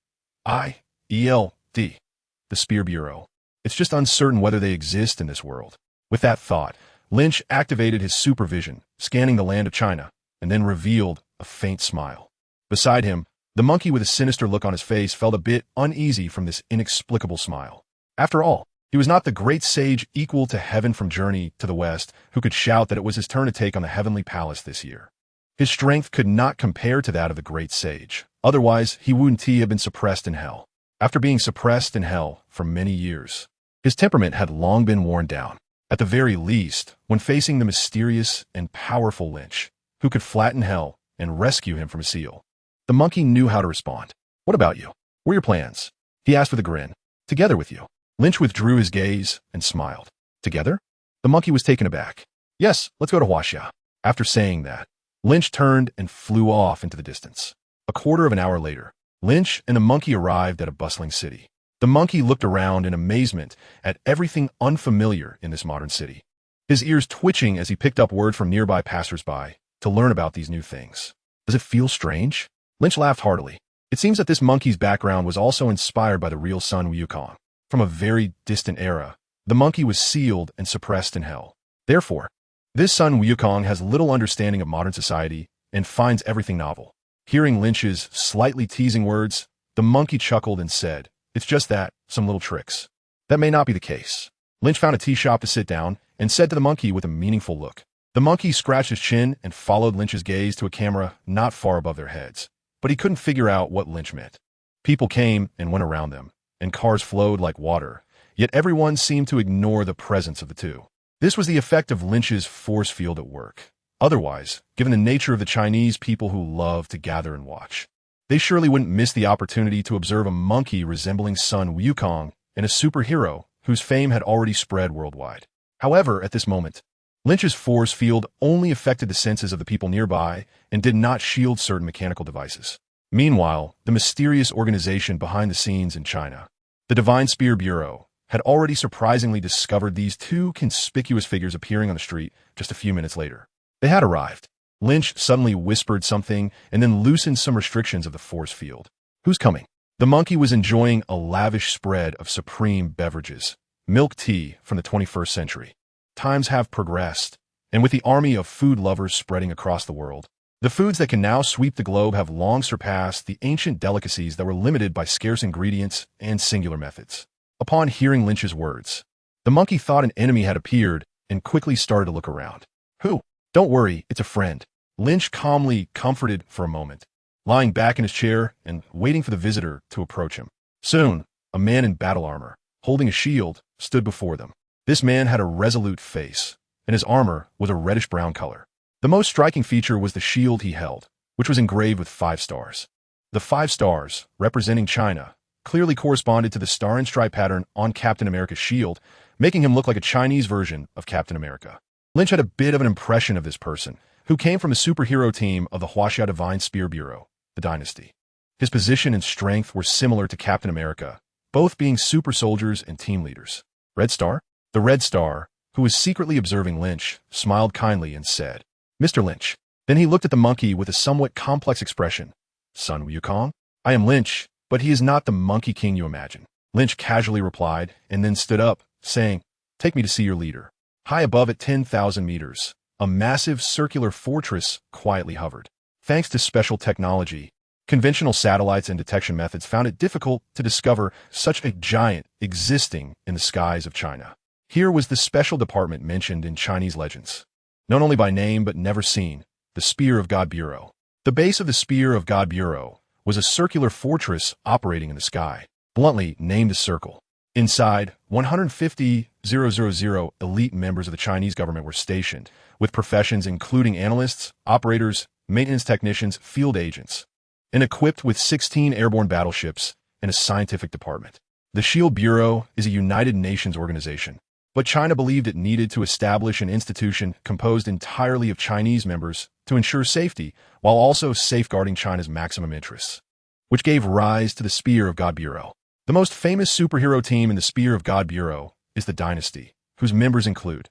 the Spear Bureau. It's just uncertain whether they exist in this world. With that thought, Lynch activated his supervision, scanning the land of China, and then revealed a faint smile. Beside him, the monkey with a sinister look on his face felt a bit uneasy from this inexplicable smile. After all, he was not the great sage equal to heaven from Journey to the West who could shout that it was his turn to take on the heavenly palace this year. His strength could not compare to that of the great sage. Otherwise, he wouldn't have been suppressed in hell. After being suppressed in hell for many years, his temperament had long been worn down. At the very least, when facing the mysterious and powerful Lynch, who could flatten hell and rescue him from a seal, the monkey knew how to respond. "What about you? What are your plans?" he asked with a grin. "Together with you." Lynch withdrew his gaze and smiled. "Together?" The monkey was taken aback. "Yes, let's go to Huaxia." After saying that, Lynch turned and flew off into the distance. A quarter of an hour later, Lynch and the monkey arrived at a bustling city. The monkey looked around in amazement at everything unfamiliar in this modern city, his ears twitching as he picked up word from nearby passersby to learn about these new things. "Does it feel strange?" Lynch laughed heartily. It seems that this monkey's background was also inspired by the real Sun Wukong. From a very distant era, the monkey was sealed and suppressed in hell. Therefore, this Sun Wukong has little understanding of modern society and finds everything novel. Hearing Lynch's slightly teasing words, the monkey chuckled and said, "It's just that, some little tricks." That may not be the case. Lynch found a tea shop to sit down and said to the monkey with a meaningful look, The monkey scratched his chin and followed Lynch's gaze to a camera not far above their heads. But he couldn't figure out what Lynch meant. People came and went around them, and cars flowed like water, yet everyone seemed to ignore the presence of the two. This was the effect of Lynch's force field at work. Otherwise, given the nature of the Chinese people who love to gather and watch, they surely wouldn't miss the opportunity to observe a monkey resembling Sun Wukong and a superhero whose fame had already spread worldwide. However, at this moment, Lynch's force field only affected the senses of the people nearby and did not shield certain mechanical devices. Meanwhile, the mysterious organization behind the scenes in China, the Divine Spear Bureau, had already surprisingly discovered these two conspicuous figures appearing on the street just a few minutes later. They had arrived. Lynch suddenly whispered something and then loosened some restrictions of the force field. Who's coming? The monkey was enjoying a lavish spread of supreme beverages, milk tea from the 21st century. Times have progressed, and with the army of food lovers spreading across the world, the foods that can now sweep the globe have long surpassed the ancient delicacies that were limited by scarce ingredients and singular methods. Upon hearing Lynch's words, the monkey thought an enemy had appeared and quickly started to look around. Who? Don't worry, it's a friend. Lynch calmly comforted for a moment, lying back in his chair and waiting for the visitor to approach him. Soon, a man in battle armor, holding a shield, stood before them. This man had a resolute face, and his armor was a reddish-brown color. The most striking feature was the shield he held, which was engraved with 5 stars. The 5 stars, representing China, clearly corresponded to the star and stripe pattern on Captain America's shield, making him look like a Chinese version of Captain America. Lynch had a bit of an impression of this person, who came from a superhero team of the Huaxia Divine Spear Bureau, the Dynasty. His position and strength were similar to Captain America, both being super soldiers and team leaders. Red Star? The Red Star, who was secretly observing Lynch, smiled kindly and said, "Mr. Lynch." Then he looked at the monkey with a somewhat complex expression. "Sun Wukong? I am Lynch, but he is not the Monkey King you imagine." Lynch casually replied, and then stood up, saying, "Take me to see your leader." High above at 10,000 meters, a massive circular fortress quietly hovered. Thanks to special technology, conventional satellites and detection methods found it difficult to discover such a giant existing in the skies of China. Here was the special department mentioned in Chinese legends, known only by name but never seen, the Spear of God Bureau. The base of the Spear of God Bureau was a circular fortress operating in the sky, bluntly named the Circle. Inside, 150,000 elite members of the Chinese government were stationed, with professions including analysts, operators, maintenance technicians, field agents, and equipped with 16 airborne battleships and a scientific department. The Shield Bureau is a United Nations organization, but China believed it needed to establish an institution composed entirely of Chinese members to ensure safety while also safeguarding China's maximum interests, which gave rise to the Spear of God Bureau. The most famous superhero team in the Spear of God Bureau is the Dynasty, whose members include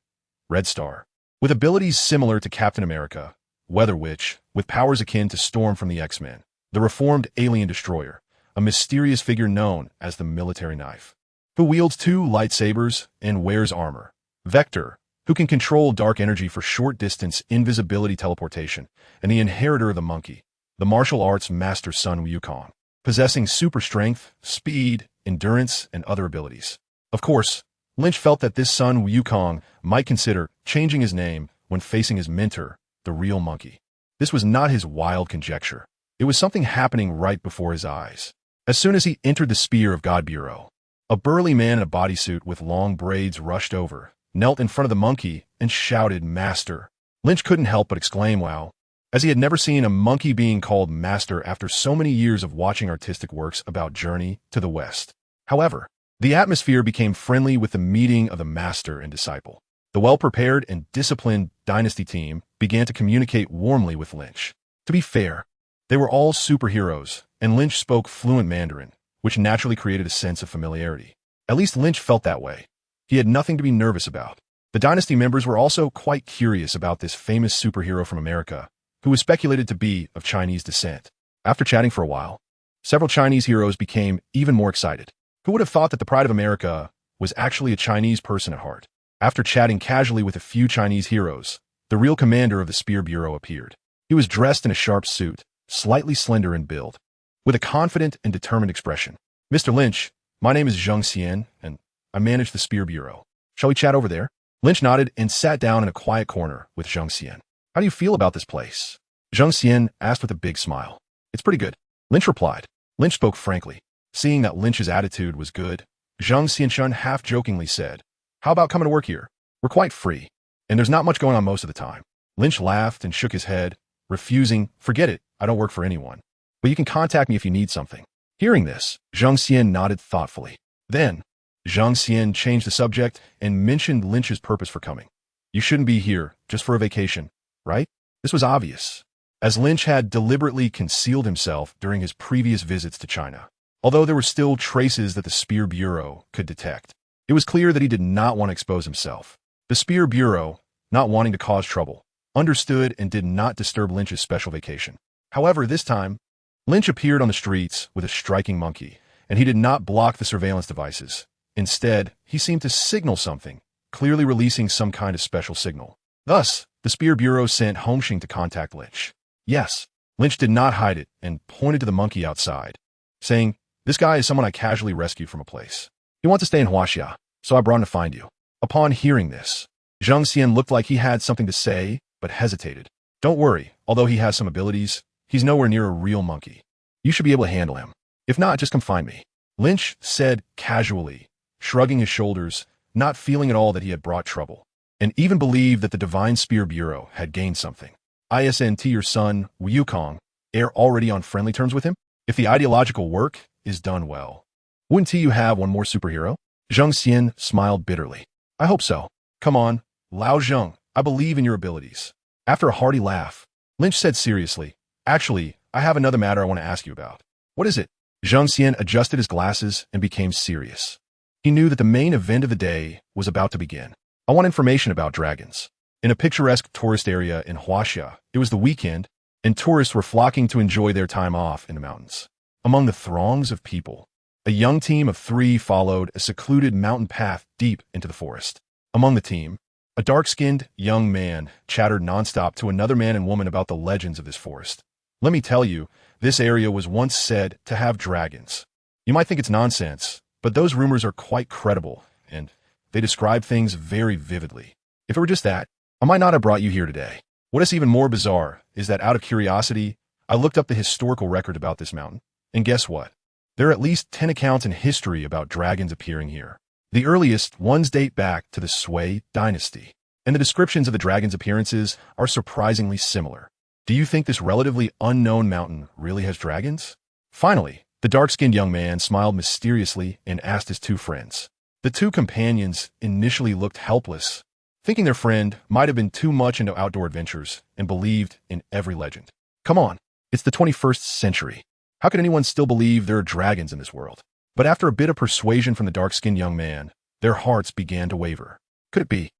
Red Star, with abilities similar to Captain America, Weather Witch, with powers akin to Storm from the X-Men, the reformed Alien Destroyer, a mysterious figure known as the Military Knife, who wields 2 lightsabers and wears armor, Vector, who can control dark energy for short-distance invisibility teleportation, and the inheritor of the monkey, the martial arts master Sun Wukong, possessing super strength, speed, endurance, and other abilities. Of course, Lynch felt that this Sun Wukong might consider changing his name when facing his mentor, the real monkey. This was not his wild conjecture. It was something happening right before his eyes. As soon as he entered the Spear of God Bureau, a burly man in a bodysuit with long braids rushed over, knelt in front of the monkey, and shouted, "Master." Lynch couldn't help but exclaim, "Wow," as he had never seen a monkey being called master after so many years of watching artistic works about Journey to the West. However, the atmosphere became friendly with the meeting of the master and disciple. The well-prepared and disciplined Dynasty team began to communicate warmly with Lynch. To be fair, they were all superheroes, and Lynch spoke fluent Mandarin, which naturally created a sense of familiarity. At least Lynch felt that way. He had nothing to be nervous about. The Dynasty members were also quite curious about this famous superhero from America, who was speculated to be of Chinese descent. After chatting for a while, several Chinese heroes became even more excited. Who would have thought that the Pride of America was actually a Chinese person at heart? After chatting casually with a few Chinese heroes, the real commander of the Spear Bureau appeared. He was dressed in a sharp suit, slightly slender in build, with a confident and determined expression. "Mr. Lynch, my name is Zheng Xian, and I manage the Spear Bureau. Shall we chat over there?" Lynch nodded and sat down in a quiet corner with Zhang Xian. How do you feel about this place? Zhang Xian asked with a big smile. It's pretty good, Lynch replied. Lynch spoke frankly. Seeing that Lynch's attitude was good, Zhang Xianshun half-jokingly said, how about coming to work here? We're quite free, and there's not much going on most of the time. Lynch laughed and shook his head, refusing, forget it, I don't work for anyone. But you can contact me if you need something. Hearing this, Zhang Xian nodded thoughtfully. Then, Zhang Xian changed the subject and mentioned Lynch's purpose for coming. You shouldn't be here just for a vacation, right? This was obvious, as Lynch had deliberately concealed himself during his previous visits to China. Although there were still traces that the Spear Bureau could detect, it was clear that he did not want to expose himself. The Spear Bureau, not wanting to cause trouble, understood and did not disturb Lynch's special vacation. However, this time, Lynch appeared on the streets with a striking monkey, and he did not block the surveillance devices. Instead, he seemed to signal something, clearly releasing some kind of special signal. Thus, the Spear Bureau sent Hongxing to contact Lynch. Yes, Lynch did not hide it and pointed to the monkey outside, saying, this guy is someone I casually rescued from a place. He wants to stay in Huaxia, so I brought him to find you. Upon hearing this, Zhang Xian looked like he had something to say, but hesitated. Don't worry, although he has some abilities, he's nowhere near a real monkey. You should be able to handle him. If not, just come find me. Lynch said casually, shrugging his shoulders, not feeling at all that he had brought trouble, and even believed that the Divine Spear Bureau had gained something. Isn't your son, Wukong, already on friendly terms with him? If the ideological work is done well, wouldn't you have one more superhero? Zhang Xian smiled bitterly. I hope so. Come on, Lao Zheng, I believe in your abilities. After a hearty laugh, Lynch said seriously, actually, I have another matter I want to ask you about. What is it? Zhang Xian adjusted his glasses and became serious. He knew that the main event of the day was about to begin. I want information about dragons. In a picturesque tourist area in Huaxia, it was the weekend, and tourists were flocking to enjoy their time off in the mountains. Among the throngs of people, a young team of 3 followed a secluded mountain path deep into the forest. Among the team, a dark-skinned young man chattered nonstop to another man and woman about the legends of this forest. Let me tell you, this area was once said to have dragons. You might think it's nonsense, but those rumors are quite credible, and they describe things very vividly. If it were just that, I might not have brought you here today. What is even more bizarre is that out of curiosity, I looked up the historical record about this mountain, and guess what? There are at least 10 accounts in history about dragons appearing here. The earliest ones date back to the Sui dynasty, and the descriptions of the dragon's appearances are surprisingly similar. Do you think this relatively unknown mountain really has dragons? Finally, the dark-skinned young man smiled mysteriously and asked his 2 friends. The 2 companions initially looked helpless, thinking their friend might have been too much into outdoor adventures and believed in every legend. Come on, it's the 21st century. How could anyone still believe there are dragons in this world? But after a bit of persuasion from the dark-skinned young man, their hearts began to waver. Could it be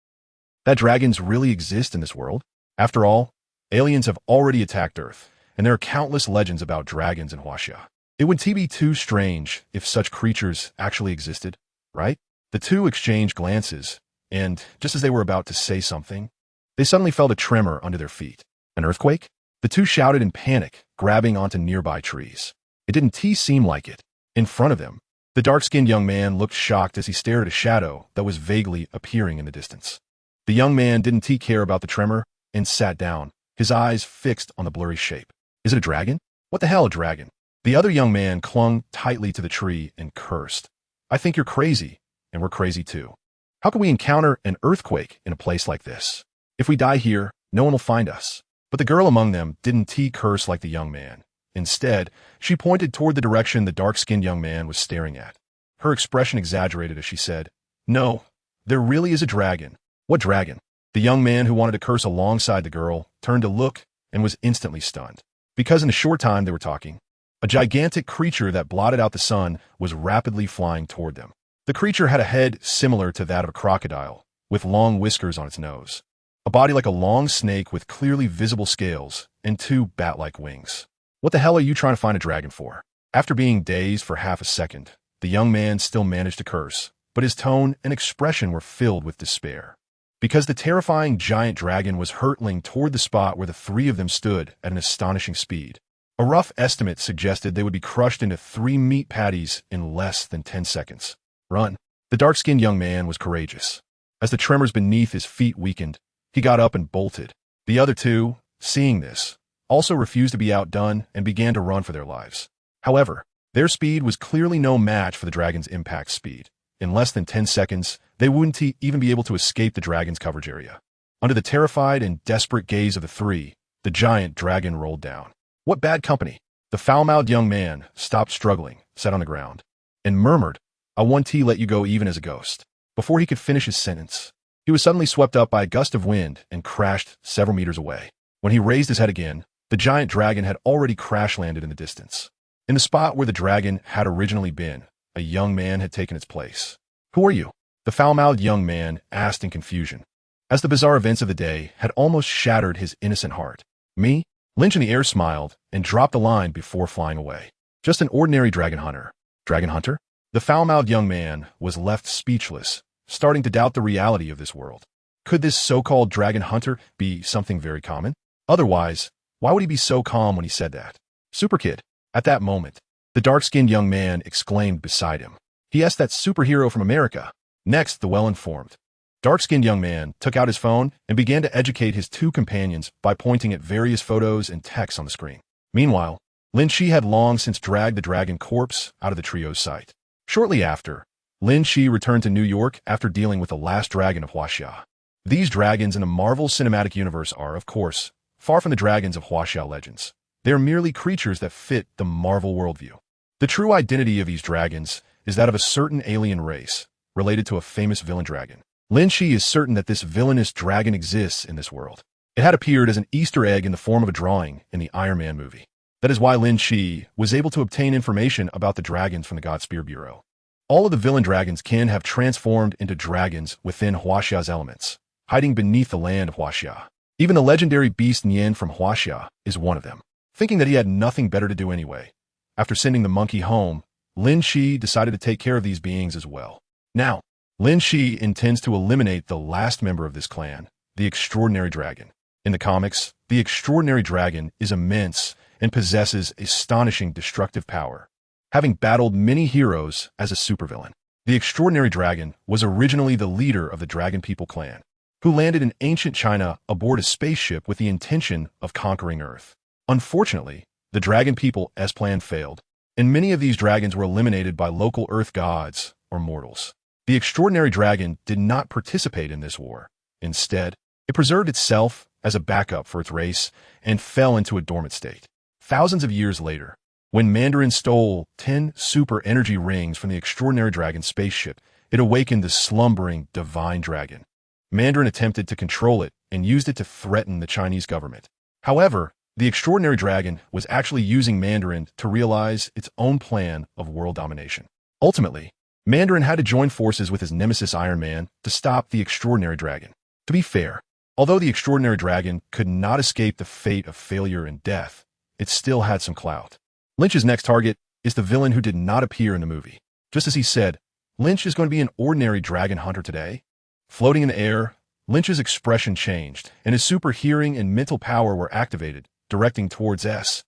that dragons really exist in this world? After all, aliens have already attacked Earth, and there are countless legends about dragons in Huaxia. It would be too strange if such creatures actually existed, right? The 2 exchanged glances, and just as they were about to say something, they suddenly felt a tremor under their feet. An earthquake? The 2 shouted in panic, grabbing onto nearby trees. It didn't seem like it. In front of them, the dark-skinned young man looked shocked as he stared at a shadow that was vaguely appearing in the distance. The young man didn't care about the tremor and sat down, his eyes fixed on the blurry shape. Is it a dragon? What the hell, a dragon? The other young man clung tightly to the tree and cursed. I think you're crazy, and we're crazy too. How can we encounter an earthquake in a place like this? If we die here, no one will find us. But the girl among them didn't curse like the young man. Instead, she pointed toward the direction the dark-skinned young man was staring at. Her expression exaggerated as she said, no, there really is a dragon. What dragon? The young man who wanted to curse alongside the girl turned to look and was instantly stunned. Because in a short time they were talking, a gigantic creature that blotted out the sun was rapidly flying toward them. The creature had a head similar to that of a crocodile, with long whiskers on its nose, a body like a long snake with clearly visible scales, and 2 bat-like wings. What the hell are you trying to find a dragon for? After being dazed for half a second, the young man still managed to curse, but his tone and expression were filled with despair. Because the terrifying giant dragon was hurtling toward the spot where the 3 of them stood at an astonishing speed. A rough estimate suggested they would be crushed into 3 meat patties in less than 10 seconds. Run. The dark-skinned young man was courageous. As the tremors beneath his feet weakened, he got up and bolted. The other two, seeing this, also refused to be outdone and began to run for their lives. However, their speed was clearly no match for the dragon's impact speed. In less than 10 seconds, they wouldn't even be able to escape the dragon's coverage area. Under the terrified and desperate gaze of the three, the giant dragon rolled down. What bad company! The foul-mouthed young man stopped struggling, sat on the ground, and murmured, "I won't let you go even as a ghost." Before he could finish his sentence, he was suddenly swept up by a gust of wind and crashed several meters away. When he raised his head again, the giant dragon had already crash-landed in the distance. In the spot where the dragon had originally been, a young man had taken its place. "Who are you?" the foul-mouthed young man asked in confusion, as the bizarre events of the day had almost shattered his innocent heart. "Me?" Lynch in the air smiled and dropped the line before flying away. "Just an ordinary dragon hunter." "Dragon hunter?" The foul-mouthed young man was left speechless, starting to doubt the reality of this world. Could this so-called dragon hunter be something very common? Otherwise, why would he be so calm when he said that? "Super kid." At that moment, the dark-skinned young man exclaimed beside him. "Yes, that superhero from America." Next, the well-informed, dark-skinned young man took out his phone and began to educate his two companions by pointing at various photos and texts on the screen. Meanwhile, Lynch Fei had long since dragged the dragon corpse out of the trio's sight. Shortly after, Lynch Fei returned to New York after dealing with the last dragon of Huaxia. These dragons in the Marvel Cinematic Universe are, of course, far from the dragons of Huaxia legends. They are merely creatures that fit the Marvel worldview. The true identity of these dragons is that of a certain alien race, related to a famous villain dragon. Lynch Fei is certain that this villainous dragon exists in this world. It had appeared as an Easter egg in the form of a drawing in the Iron Man movie. That is why Lynch Fei was able to obtain information about the dragons from the Godspear Bureau. All of the villain dragons can have transformed into dragons within Huaxia's elements, hiding beneath the land of Huaxia. Even the legendary beast Nian from Huaxia is one of them. Thinking that he had nothing better to do anyway, after sending the monkey home, Lynch Fei decided to take care of these beings as well. Now, Lynch Fei intends to eliminate the last member of this clan, the Extraordinary Dragon. In the comics, the Extraordinary Dragon is immense and possesses astonishing destructive power, having battled many heroes as a supervillain. The Extraordinary Dragon was originally the leader of the Dragon People clan, who landed in ancient China aboard a spaceship with the intention of conquering Earth. Unfortunately, the Dragon People's plan failed, and many of these dragons were eliminated by local Earth gods or mortals. The Extraordinary Dragon did not participate in this war. Instead, it preserved itself as a backup for its race and fell into a dormant state. Thousands of years later, when Mandarin stole 10 super energy rings from the Extraordinary Dragon spaceship, it awakened the slumbering divine dragon. Mandarin attempted to control it and used it to threaten the Chinese government. However, the Extraordinary Dragon was actually using Mandarin to realize its own plan of world domination. Ultimately, Mandarin had to join forces with his nemesis Iron Man to stop the Extraordinary Dragon. To be fair, although the Extraordinary Dragon could not escape the fate of failure and death, it still had some clout. Lynch's next target is the villain who did not appear in the movie. Just as he said, Lynch is going to be an ordinary dragon hunter today. Floating in the air, Lynch's expression changed, and his super hearing and mental power were activated, directing towards S-H-I-E-L-D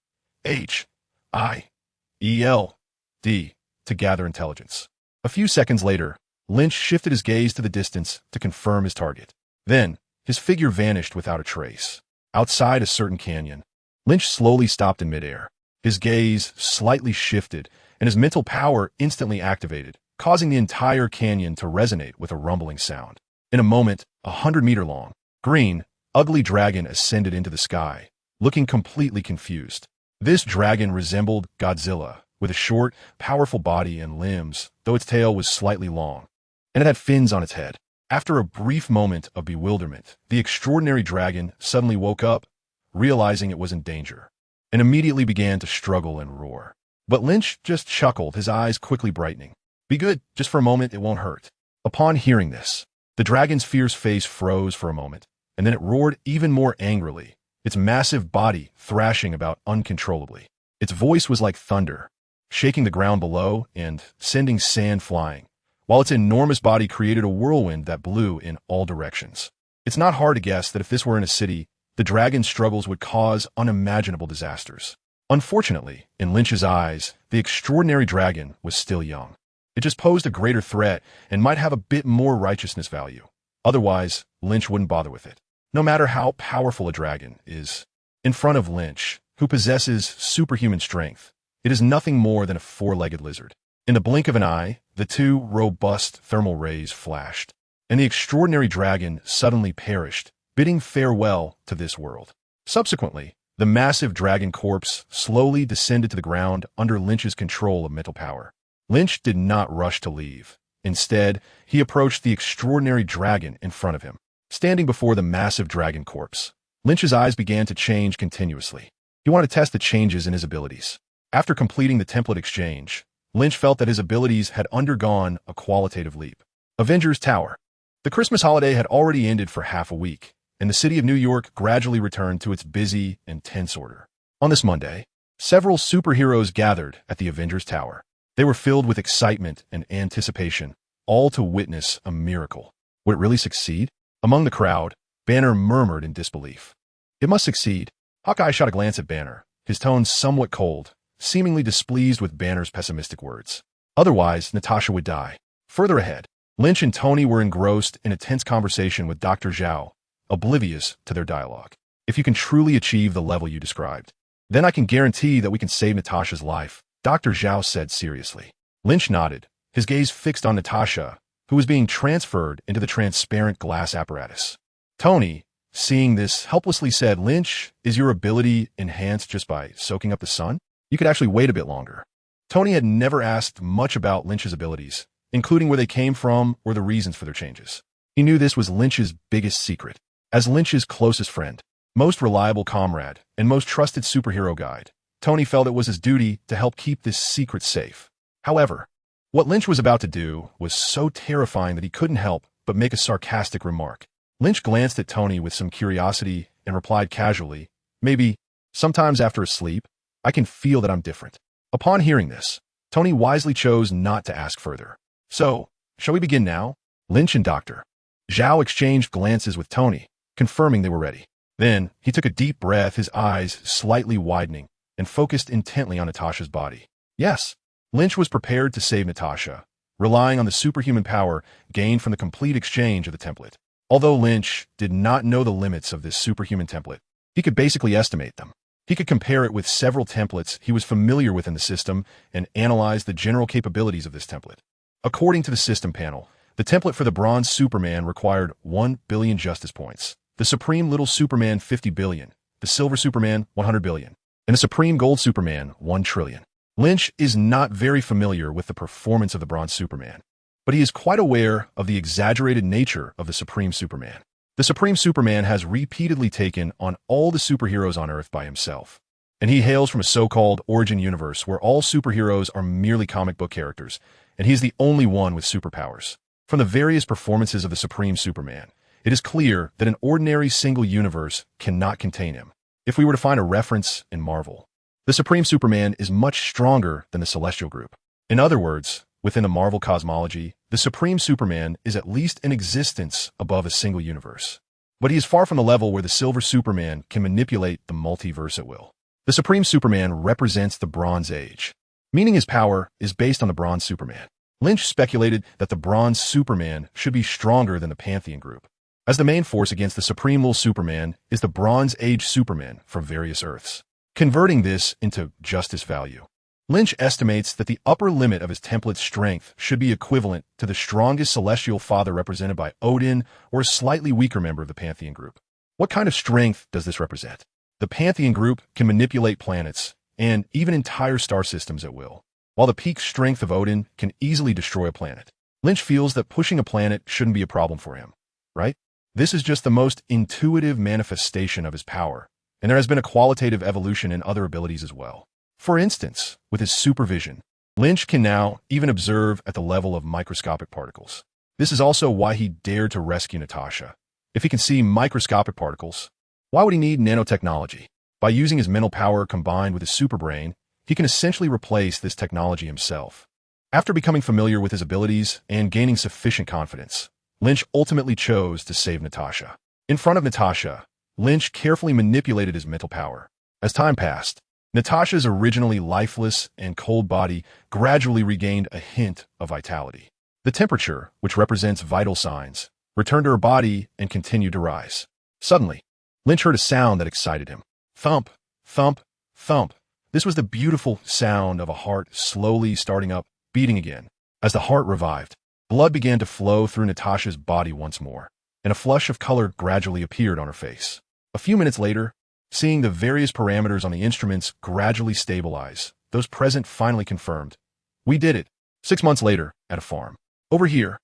to gather intelligence. A few seconds later, Lynch shifted his gaze to the distance to confirm his target. Then, his figure vanished without a trace. Outside a certain canyon, Lynch slowly stopped in midair. His gaze slightly shifted, and his mental power instantly activated, causing the entire canyon to resonate with a rumbling sound. In a moment, 100-meter-long, green, ugly dragon ascended into the sky, looking completely confused. This dragon resembled Godzilla, with a short, powerful body and limbs, though its tail was slightly long, and it had fins on its head. After a brief moment of bewilderment, the Extraordinary Dragon suddenly woke up, realizing it was in danger, and immediately began to struggle and roar. But Lynch just chuckled, his eyes quickly brightening. "Be good, just for a moment, it won't hurt." Upon hearing this, the dragon's fierce face froze for a moment, and then it roared even more angrily, its massive body thrashing about uncontrollably. Its voice was like thunder, shaking the ground below and sending sand flying, while its enormous body created a whirlwind that blew in all directions. It's not hard to guess that if this were in a city, the dragon's struggles would cause unimaginable disasters. Unfortunately, in Lynch's eyes, the Extraordinary Dragon was still young. It just posed a greater threat and might have a bit more righteousness value. Otherwise, Lynch wouldn't bother with it. No matter how powerful a dragon is, in front of Lynch, who possesses superhuman strength, it is nothing more than a four-legged lizard. In the blink of an eye, the two robust thermal rays flashed, and the extraordinary dragon suddenly perished, bidding farewell to this world. Subsequently, the massive dragon corpse slowly descended to the ground under Lynch's control of mental power. Lynch did not rush to leave. Instead, he approached the extraordinary dragon in front of him. Standing before the massive dragon corpse, Lynch's eyes began to change continuously. He wanted to test the changes in his abilities. After completing the template exchange, Lynch felt that his abilities had undergone a qualitative leap. Avengers Tower. The Christmas holiday had already ended for half a week, and the city of New York gradually returned to its busy and tense order. On this Monday, several superheroes gathered at the Avengers Tower. They were filled with excitement and anticipation, all to witness a miracle. Would it really succeed? Among the crowd, Banner murmured in disbelief. It must succeed. Hawkeye shot a glance at Banner, his tone somewhat cold, seemingly displeased with Banner's pessimistic words. Otherwise, Natasha would die. Further ahead, Lynch and Tony were engrossed in a tense conversation with Dr. Zhao, oblivious to their dialogue. If you can truly achieve the level you described, then I can guarantee that we can save Natasha's life, Dr. Zhao said seriously. Lynch nodded, his gaze fixed on Natasha, who was being transferred into the transparent glass apparatus. Tony, seeing this, helplessly said, "Lynch, is your ability enhanced just by soaking up the sun? You could actually wait a bit longer." Tony had never asked much about Lynch's abilities, including where they came from or the reasons for their changes. He knew this was Lynch's biggest secret. As Lynch's closest friend, most reliable comrade, and most trusted superhero guide, Tony felt it was his duty to help keep this secret safe. However, what Lynch was about to do was so terrifying that he couldn't help but make a sarcastic remark. Lynch glanced at Tony with some curiosity and replied casually, "Maybe, sometimes after a sleep, I can feel that I'm different." Upon hearing this, Tony wisely chose not to ask further. "So, shall we begin now?" Lynch and Dr. Zhao exchanged glances with Tony, confirming they were ready. Then, he took a deep breath, his eyes slightly widening, and focused intently on Natasha's body. Yes, Lynch was prepared to save Natasha, relying on the superhuman power gained from the complete exchange of the template. Although Lynch did not know the limits of this superhuman template, he could basically estimate them. He could compare it with several templates he was familiar with in the system and analyze the general capabilities of this template. According to the system panel, the template for the Bronze Superman required 1 billion justice points, the Supreme Little Superman 50 billion, the Silver Superman 100 billion, and the Supreme Gold Superman 1 trillion. Lynch is not very familiar with the performance of the Bronze Superman, but he is quite aware of the exaggerated nature of the Supreme Superman. The Supreme Superman has repeatedly taken on all the superheroes on Earth by himself, and he hails from a so-called origin universe where all superheroes are merely comic book characters, and he is the only one with superpowers. From the various performances of the Supreme Superman, it is clear that an ordinary single universe cannot contain him. If we were to find a reference in Marvel, the Supreme Superman is much stronger than the Celestial Group. In other words, within the Marvel cosmology, the Supreme Superman is at least in existence above a single universe. But he is far from the level where the Silver Superman can manipulate the multiverse at will. The Supreme Superman represents the Bronze Age, meaning his power is based on the Bronze Superman. Lynch speculated that the Bronze Superman should be stronger than the Pantheon Group, as the main force against the Supreme Little Superman is the Bronze Age Superman from various Earths. Converting this into justice value, Lynch estimates that the upper limit of his template's strength should be equivalent to the strongest celestial father represented by Odin or a slightly weaker member of the Pantheon Group. What kind of strength does this represent? The Pantheon Group can manipulate planets and even entire star systems at will, while the peak strength of Odin can easily destroy a planet. Lynch feels that pushing a planet shouldn't be a problem for him, right? This is just the most intuitive manifestation of his power, and there has been a qualitative evolution in other abilities as well. For instance, with his supervision, Lynch can now even observe at the level of microscopic particles. This is also why he dared to rescue Natasha. If he can see microscopic particles, why would he need nanotechnology? By using his mental power combined with his superbrain, he can essentially replace this technology himself. After becoming familiar with his abilities and gaining sufficient confidence, Lynch ultimately chose to save Natasha. In front of Natasha, Lynch carefully manipulated his mental power. As time passed, Natasha's originally lifeless and cold body gradually regained a hint of vitality. The temperature, which represents vital signs, returned to her body, and continued to rise. Suddenly, Lynch heard a sound that excited him. Thump, thump, thump. This was the beautiful sound of a heart slowly starting up, beating again. As the heart revived, blood began to flow through Natasha's body once more, and a flush of color gradually appeared on her face. A few minutes later, seeing the various parameters on the instruments gradually stabilize, those present finally confirmed. We did it. 6 months later, at a farm. Over here,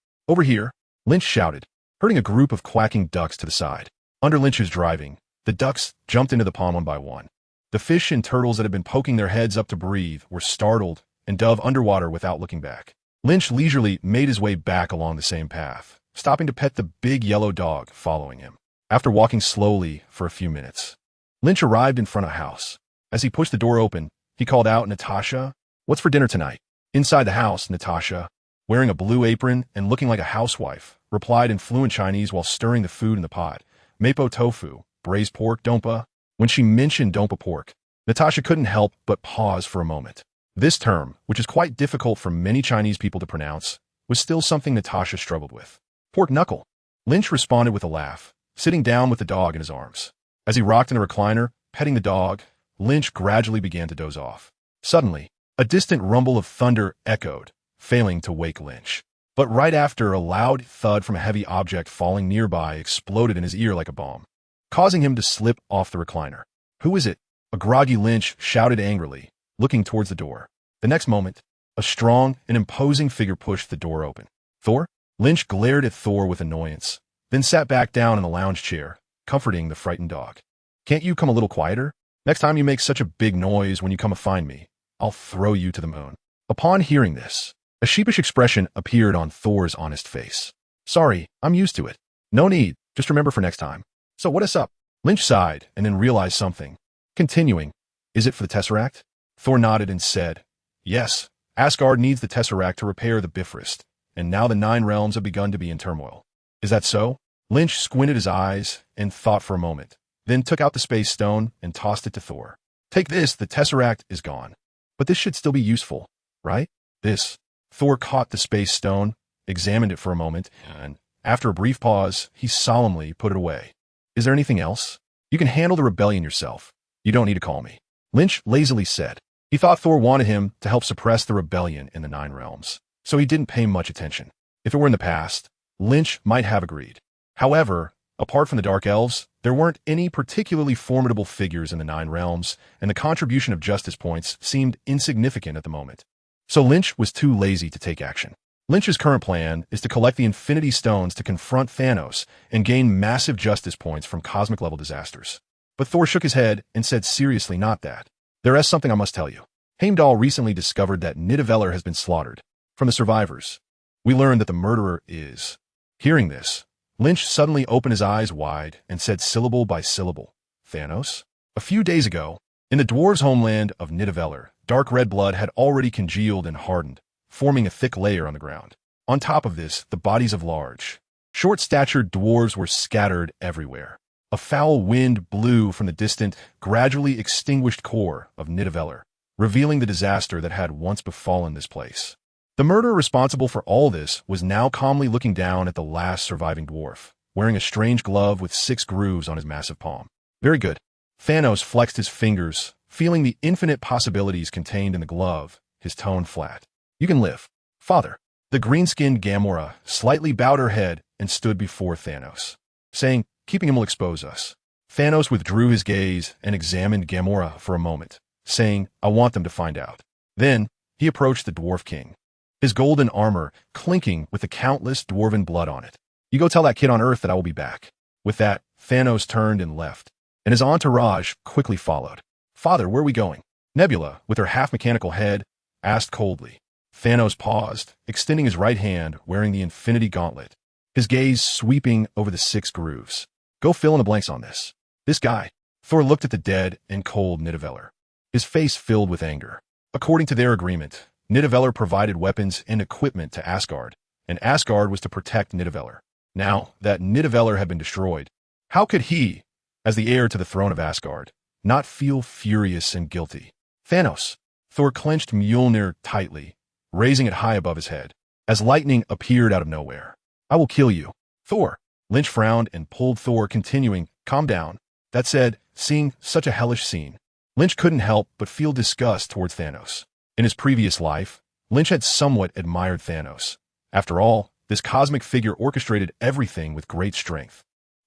Lynch shouted, herding a group of quacking ducks to the side. Under Lynch's driving, the ducks jumped into the pond one by one. The fish and turtles that had been poking their heads up to breathe were startled and dove underwater without looking back. Lynch leisurely made his way back along the same path, stopping to pet the big yellow dog following him. After walking slowly for a few minutes, Lynch arrived in front of a house. As he pushed the door open, he called out, "Natasha, what's for dinner tonight?" Inside the house, Natasha, wearing a blue apron and looking like a housewife, replied in fluent Chinese while stirring the food in the pot. Mapo tofu, braised pork, dompa. When she mentioned dompa pork, Natasha couldn't help but pause for a moment. This term, which is quite difficult for many Chinese people to pronounce, was still something Natasha struggled with. Pork knuckle. Lynch responded with a laugh, sitting down with the dog in his arms. As he rocked in the recliner, petting the dog, Lynch gradually began to doze off. Suddenly, a distant rumble of thunder echoed, failing to wake Lynch. But right after, a loud thud from a heavy object falling nearby exploded in his ear like a bomb, causing him to slip off the recliner. "Who is it?" a groggy Lynch shouted angrily, looking towards the door. The next moment, a strong and imposing figure pushed the door open. "Thor?" Lynch glared at Thor with annoyance, then sat back down in the lounge chair, comforting the frightened dog. "Can't you come a little quieter? Next time you make such a big noise when you come to find me, I'll throw you to the moon." Upon hearing this, a sheepish expression appeared on Thor's honest face. "Sorry, I'm used to it. No need, just remember for next time." "So what is up?" Lynch sighed and then realized something. Continuing, "Is it for the Tesseract?" Thor nodded and said, "Yes, Asgard needs the Tesseract to repair the Bifrost, and now the 9 realms have begun to be in turmoil." "Is that so?" Lynch squinted his eyes and thought for a moment, then took out the space stone and tossed it to Thor. "Take this, the Tesseract is gone. But this should still be useful, right?" "This." Thor caught the space stone, examined it for a moment, and, after a brief pause, he solemnly put it away. "Is there anything else? You can handle the rebellion yourself. You don't need to call me," Lynch lazily said. He thought Thor wanted him to help suppress the rebellion in the 9 realms, so he didn't pay much attention. If it were in the past, Lynch might have agreed. However, apart from the Dark Elves, there weren't any particularly formidable figures in the 9 realms, and the contribution of justice points seemed insignificant at the moment. So Lynch was too lazy to take action. Lynch's current plan is to collect the Infinity Stones to confront Thanos and gain massive justice points from cosmic-level disasters. But Thor shook his head and said seriously, "Not that. There is something I must tell you. Heimdall recently discovered that Nidavellir has been slaughtered. From the survivors, we learned that the murderer is..." Hearing this, Lynch suddenly opened his eyes wide and said syllable by syllable, "Thanos?" A few days ago, in the dwarves' homeland of Nidavellir, dark red blood had already congealed and hardened, forming a thick layer on the ground. On top of this, the bodies of large, short-statured dwarves were scattered everywhere. A foul wind blew from the distant, gradually extinguished core of Nidavellir, revealing the disaster that had once befallen this place. The murderer responsible for all this was now calmly looking down at the last surviving dwarf, wearing a strange glove with 6 grooves on his massive palm. "Very good." Thanos flexed his fingers, feeling the infinite possibilities contained in the glove, his tone flat. "You can live, Father." The green-skinned Gamora slightly bowed her head and stood before Thanos, saying, "Keeping him will expose us." Thanos withdrew his gaze and examined Gamora for a moment, saying, "I want them to find out." Then, he approached the Dwarf King, his golden armor clinking with the countless dwarven blood on it. "You go tell that kid on Earth that I will be back." With that, Thanos turned and left, and his entourage quickly followed. "Father, where are we going?" Nebula, with her half-mechanical head, asked coldly. Thanos paused, extending his right hand, wearing the Infinity Gauntlet, his gaze sweeping over the 6 grooves. "Go fill in the blanks on this." "This guy." Thor looked at the dead and cold Nidavellir, his face filled with anger. According to their agreement, Nidavellir provided weapons and equipment to Asgard, and Asgard was to protect Nidavellir. Now that Nidavellir had been destroyed, how could he, as the heir to the throne of Asgard, not feel furious and guilty? "Thanos." Thor clenched Mjolnir tightly, raising it high above his head, as lightning appeared out of nowhere. "I will kill you." Thor. Lynch frowned and pulled Thor, continuing, "Calm down." That said, seeing such a hellish scene, Lynch couldn't help but feel disgust towards Thanos. In his previous life, Lynch had somewhat admired Thanos. After all, this cosmic figure orchestrated everything with great strength,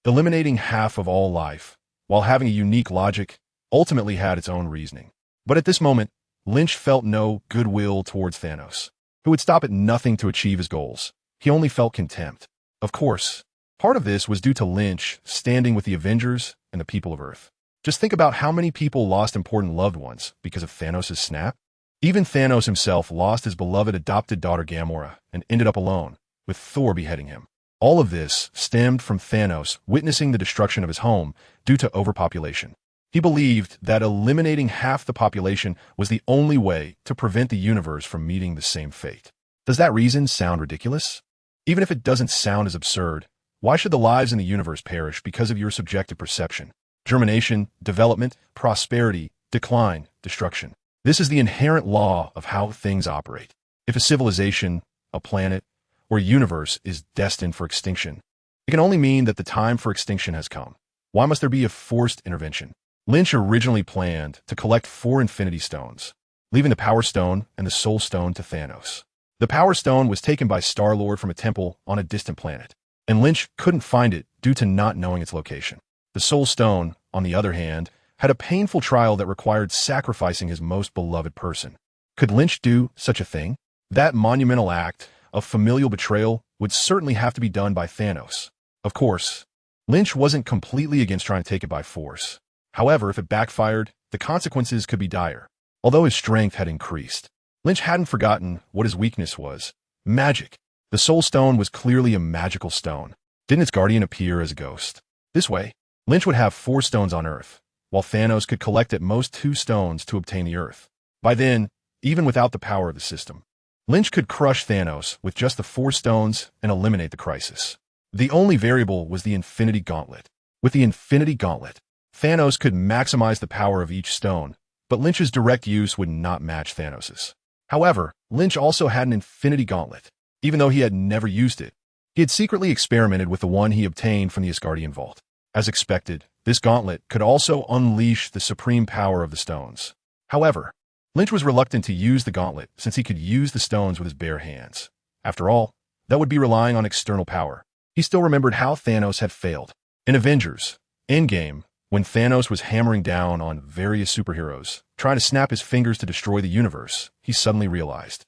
eliminating half of all life, while having a unique logic, ultimately had its own reasoning. But at this moment, Lynch felt no goodwill towards Thanos, who would stop at nothing to achieve his goals. He only felt contempt. Of course, part of this was due to Lynch standing with the Avengers and the people of Earth. Just think about how many people lost important loved ones because of Thanos' snap. Even Thanos himself lost his beloved adopted daughter Gamora and ended up alone, with Thor beheading him. All of this stemmed from Thanos witnessing the destruction of his home due to overpopulation. He believed that eliminating half the population was the only way to prevent the universe from meeting the same fate. Does that reason sound ridiculous? Even if it doesn't sound as absurd, why should the lives in the universe perish because of your subjective perception? Germination, development, prosperity, decline, destruction. This is the inherent law of how things operate. If a civilization, a planet, or a universe is destined for extinction, it can only mean that the time for extinction has come. Why must there be a forced intervention? Lynch originally planned to collect 4 Infinity Stones, leaving the Power Stone and the Soul Stone to Thanos. The Power Stone was taken by Star-Lord from a temple on a distant planet, and Lynch couldn't find it due to not knowing its location. The Soul Stone, on the other hand, had a painful trial that required sacrificing his most beloved person. Could Lynch do such a thing? That monumental act of familial betrayal would certainly have to be done by Thanos. Of course, Lynch wasn't completely against trying to take it by force. However, if it backfired, the consequences could be dire. Although his strength had increased, Lynch hadn't forgotten what his weakness was: magic. The Soul Stone was clearly a magical stone. Didn't its guardian appear as a ghost? This way, Lynch would have 4 stones on Earth, while Thanos could collect at most 2 stones to obtain the Earth. By then, even without the power of the system, Lynch could crush Thanos with just the 4 stones and eliminate the crisis. The only variable was the Infinity Gauntlet. With the Infinity Gauntlet, Thanos could maximize the power of each stone, but Lynch's direct use would not match Thanos's. However, Lynch also had an Infinity Gauntlet. Even though he had never used it, he had secretly experimented with the one he obtained from the Asgardian Vault. As expected, this gauntlet could also unleash the supreme power of the stones. However, Lynch was reluctant to use the gauntlet since he could use the stones with his bare hands. After all, that would be relying on external power. He still remembered how Thanos had failed. In Avengers Endgame, when Thanos was hammering down on various superheroes, trying to snap his fingers to destroy the universe, he suddenly realized,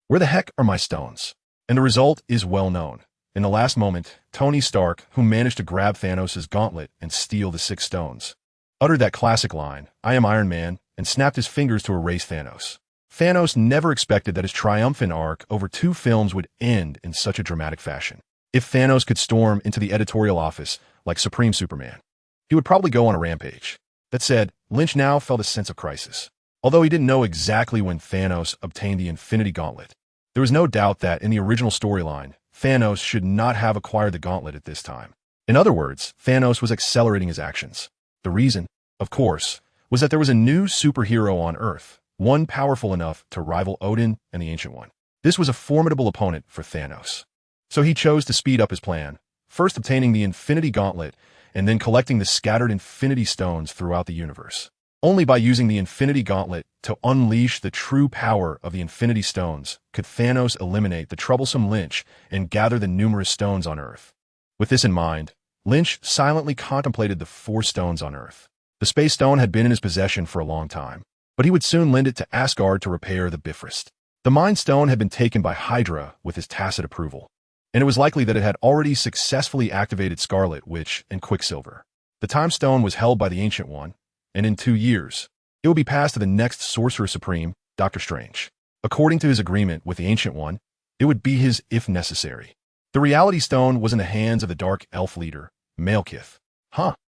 "Where the heck are my stones?" And the result is well known. In the last moment, Tony Stark, who managed to grab Thanos' gauntlet and steal the 6 stones, uttered that classic line, "I am Iron Man," and snapped his fingers to erase Thanos. Thanos never expected that his triumphant arc over 2 films would end in such a dramatic fashion. If Thanos could storm into the editorial office like Supreme Superman, he would probably go on a rampage. That said, Lynch now felt a sense of crisis. Although he didn't know exactly when Thanos obtained the Infinity Gauntlet, there was no doubt that in the original storyline, Thanos should not have acquired the gauntlet at this time. In other words, Thanos was accelerating his actions. The reason, of course, was that there was a new superhero on Earth, one powerful enough to rival Odin and the Ancient One. This was a formidable opponent for Thanos. So he chose to speed up his plan, first obtaining the Infinity Gauntlet and then collecting the scattered Infinity Stones throughout the universe. Only by using the Infinity Gauntlet to unleash the true power of the Infinity Stones could Thanos eliminate the troublesome Lynch and gather the numerous stones on Earth. With this in mind, Lynch silently contemplated the 4 stones on Earth. The Space Stone had been in his possession for a long time, but he would soon lend it to Asgard to repair the Bifrost. The Mind Stone had been taken by Hydra with his tacit approval, and it was likely that it had already successfully activated Scarlet Witch and Quicksilver. The Time Stone was held by the Ancient One, and in 2 years, it would be passed to the next Sorcerer Supreme, Doctor Strange. According to his agreement with the Ancient One, it would be his if necessary. The Reality Stone was in the hands of the Dark Elf leader, Malekith.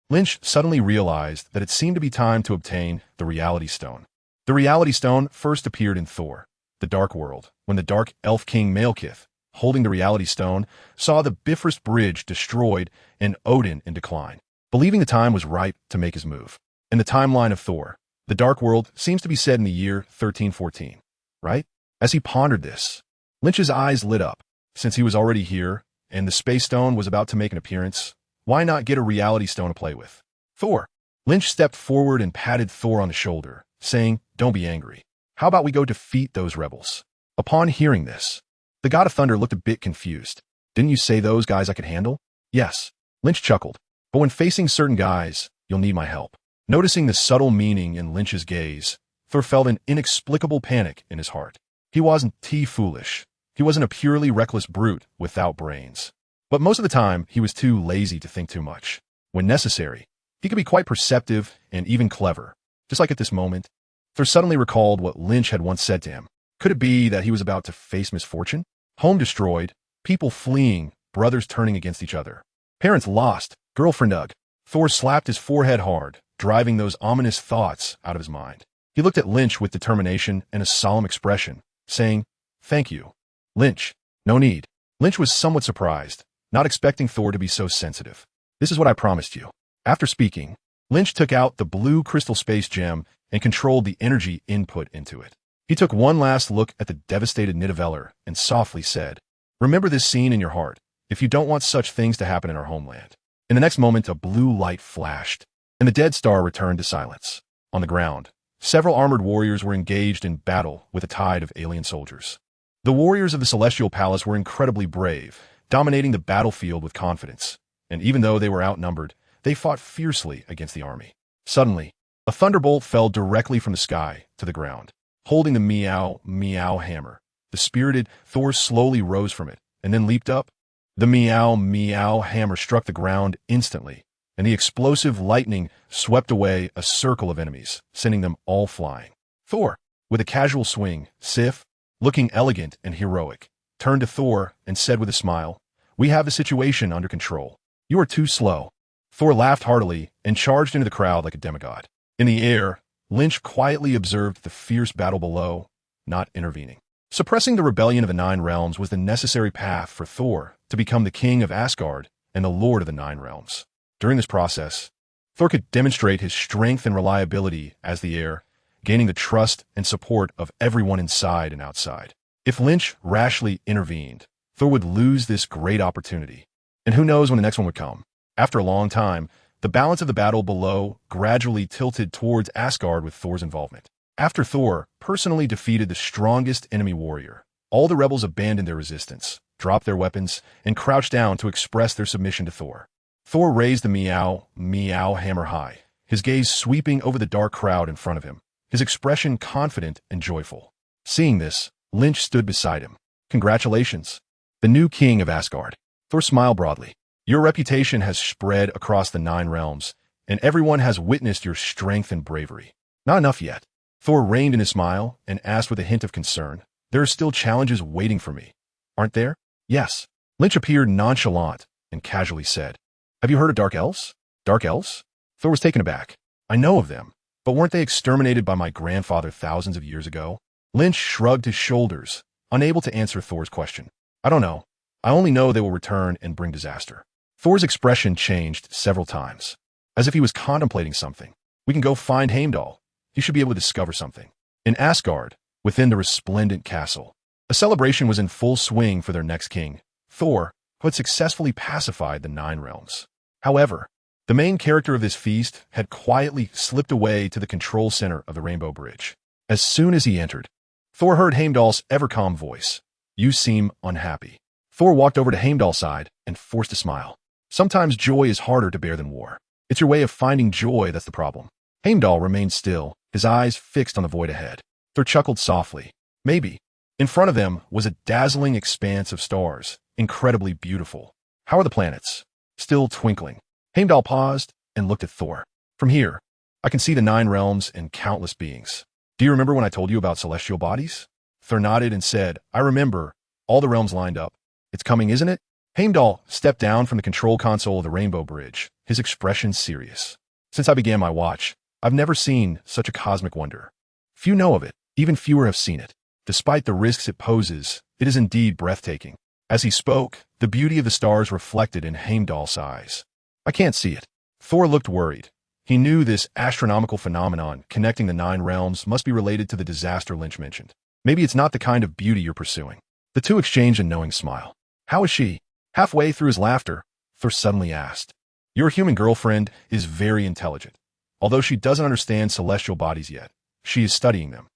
Lynch suddenly realized that it seemed to be time to obtain the Reality Stone. The Reality Stone first appeared in Thor, the Dark World, when the Dark Elf King Malekith, holding the Reality Stone, saw the Bifrost Bridge destroyed and Odin in decline. Believing the time was ripe to make his move. In the timeline of Thor, the Dark World seems to be set in the year 1314, right? As he pondered this, Lynch's eyes lit up. Since he was already here, and the space stone was about to make an appearance, why not get a reality stone to play with? Thor. Lynch stepped forward and patted Thor on the shoulder, saying, "Don't be angry. How about we go defeat those rebels?" Upon hearing this, the God of Thunder looked a bit confused. "Didn't you say those guys I could handle?" "Yes." Lynch chuckled. "But when facing certain guys, you'll need my help." Noticing the subtle meaning in Lynch's gaze, Thor felt an inexplicable panic in his heart. He wasn't foolish. He wasn't a purely reckless brute without brains. But most of the time, he was too lazy to think too much. When necessary, he could be quite perceptive and even clever. Just like at this moment, Thor suddenly recalled what Lynch had once said to him. Could it be that he was about to face misfortune? Home destroyed, people fleeing, brothers turning against each other. Parents lost, girlfriend dug. Thor slapped his forehead hard, driving those ominous thoughts out of his mind. He looked at Lynch with determination and a solemn expression, saying, "Thank you." "Lynch, no need." Lynch was somewhat surprised, not expecting Thor to be so sensitive. "This is what I promised you." After speaking, Lynch took out the blue crystal space gem and controlled the energy input into it. He took one last look at the devastated Nidavellir and softly said, "Remember this scene in your heart, if you don't want such things to happen in our homeland." In the next moment, a blue light flashed, and the dead star returned to silence. On the ground, several armored warriors were engaged in battle with a tide of alien soldiers. The warriors of the Celestial Palace were incredibly brave, dominating the battlefield with confidence, and even though they were outnumbered, they fought fiercely against the army. Suddenly, a thunderbolt fell directly from the sky to the ground. Holding the meow hammer, the spirited Thor slowly rose from it and then leaped up. The meow hammer struck the ground instantly, and the explosive lightning swept away a circle of enemies, sending them all flying. Thor, with a casual swing, Sif, looking elegant and heroic, turned to Thor and said with a smile, "We have the situation under control. You are too slow." Thor laughed heartily and charged into the crowd like a demigod. In the air, Lynch quietly observed the fierce battle below, not intervening. Suppressing the rebellion of the Nine Realms was the necessary path for Thor to become the king of Asgard and the lord of the Nine Realms. During this process, Thor could demonstrate his strength and reliability as the heir, gaining the trust and support of everyone inside and outside. If Lynch rashly intervened, Thor would lose this great opportunity. And who knows when the next one would come. After a long time, the balance of the battle below gradually tilted towards Asgard with Thor's involvement. After Thor personally defeated the strongest enemy warrior, all the rebels abandoned their resistance, dropped their weapons, and crouched down to express their submission to Thor. Thor raised the meow hammer high, his gaze sweeping over the dark crowd in front of him, his expression confident and joyful. Seeing this, Lynch stood beside him. "Congratulations, the new king of Asgard." Thor smiled broadly. "Your reputation has spread across the Nine Realms, and everyone has witnessed your strength and bravery. Not enough yet." Thor reined in his smile and asked with a hint of concern, "There are still challenges waiting for me, aren't there?" "Yes." Lynch appeared nonchalant and casually said, "Have you heard of Dark Elves?" "Dark Elves?" Thor was taken aback. "I know of them, but weren't they exterminated by my grandfather thousands of years ago?" Lynch shrugged his shoulders, unable to answer Thor's question. "I don't know. I only know they will return and bring disaster." Thor's expression changed several times, as if he was contemplating something. "We can go find Heimdall. He should be able to discover something." In Asgard, within the resplendent castle, a celebration was in full swing for their next king, Thor, who had successfully pacified the Nine Realms. However, the main character of this feast had quietly slipped away to the control center of the Rainbow Bridge. As soon as he entered, Thor heard Heimdall's ever-calm voice. "You seem unhappy." Thor walked over to Heimdall's side and forced a smile. "Sometimes joy is harder to bear than war. It's your way of finding joy that's the problem." Heimdall remained still, his eyes fixed on the void ahead. Thor chuckled softly. "Maybe." In front of them was a dazzling expanse of stars, incredibly beautiful. "How are the planets?" "Still twinkling." Heimdall paused and looked at Thor. "From here, I can see the Nine Realms and countless beings. Do you remember when I told you about celestial bodies?" Thor nodded and said, "I remember. All the realms lined up. It's coming, isn't it?" Heimdall stepped down from the control console of the Rainbow Bridge, his expression serious. "Since I began my watch, I've never seen such a cosmic wonder. Few know of it, even fewer have seen it. Despite the risks it poses, it is indeed breathtaking." As he spoke, the beauty of the stars reflected in Heimdall's eyes. "I can't see it." Thor looked worried. He knew this astronomical phenomenon connecting the Nine Realms must be related to the disaster Lynch mentioned. "Maybe it's not the kind of beauty you're pursuing." The two exchanged a knowing smile. "How is she?" Halfway through his laughter, Thor suddenly asked, "Your human girlfriend is very intelligent. Although she doesn't understand celestial bodies yet, she is studying them."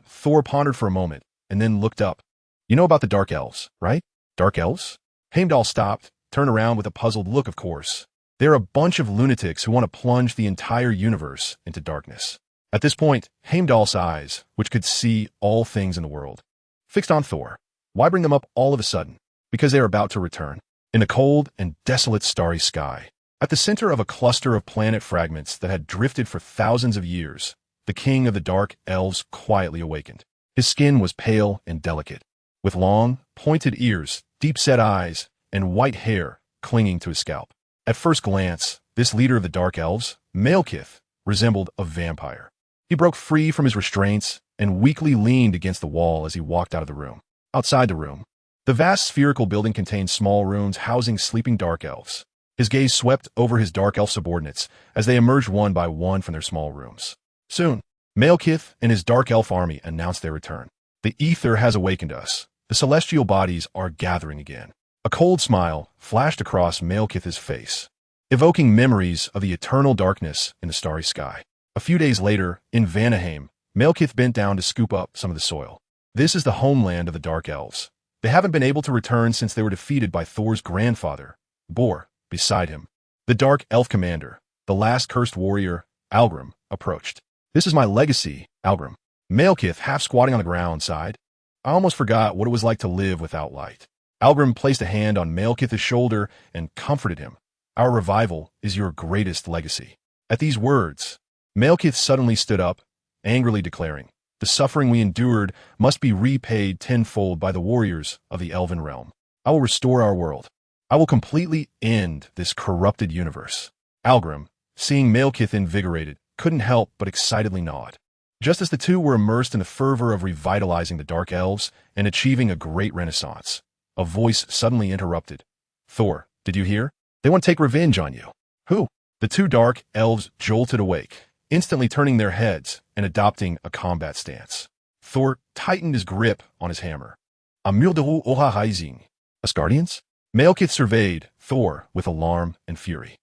Thor pondered for a moment and then looked up. "You know about the Dark Elves, right?" "Dark Elves?" Heimdall stopped, turned around with a puzzled look, "Of course. They're a bunch of lunatics who want to plunge the entire universe into darkness." At this point, Heimdall's eyes, which could see all things in the world, fixed on Thor. Why bring them up all of a sudden? Because they are about to return. In the cold and desolate starry sky, at the center of a cluster of planet fragments that had drifted for thousands of years, the king of the Dark Elves quietly awakened. His skin was pale and delicate, with long, pointed ears, deep-set eyes, and white hair clinging to his scalp. At first glance, this leader of the Dark Elves, Malekith, resembled a vampire. He broke free from his restraints and weakly leaned against the wall as he walked out of the room. Outside the room, the vast spherical building contained small rooms housing sleeping Dark Elves. His gaze swept over his Dark Elf subordinates as they emerged one by one from their small rooms. Soon, Malekith and his Dark Elf army announced their return. "The ether has awakened us. The celestial bodies are gathering again." A cold smile flashed across Malekith's face, evoking memories of the eternal darkness in the starry sky. A few days later, in Vanaheim, Malekith bent down to scoop up some of the soil. This is the homeland of the Dark Elves. They haven't been able to return since they were defeated by Thor's grandfather, Bor. Beside him, the Dark Elf commander, the last cursed warrior, Algrim, approached. "This is my legacy, Algrim." Malekith, half squatting on the ground, sighed. "I almost forgot what it was like to live without light." Algrim placed a hand on Malekith's shoulder and comforted him. "Our revival is your greatest legacy." At these words, Malekith suddenly stood up, angrily declaring, "The suffering we endured must be repaid tenfold by the warriors of the Elven realm. I will restore our world. I will completely end this corrupted universe." Algrim, seeing Malekith invigorated, couldn't help but excitedly nod. Just as the two were immersed in the fervor of revitalizing the Dark Elves and achieving a great renaissance, a voice suddenly interrupted. "Thor, did you hear? They want to take revenge on you." "Who?" The two Dark Elves jolted awake, instantly turning their heads and adopting a combat stance. Thor tightened his grip on his hammer. "Amurderu ora rising." "Asgardians?" Malekith surveyed Thor with alarm and fury.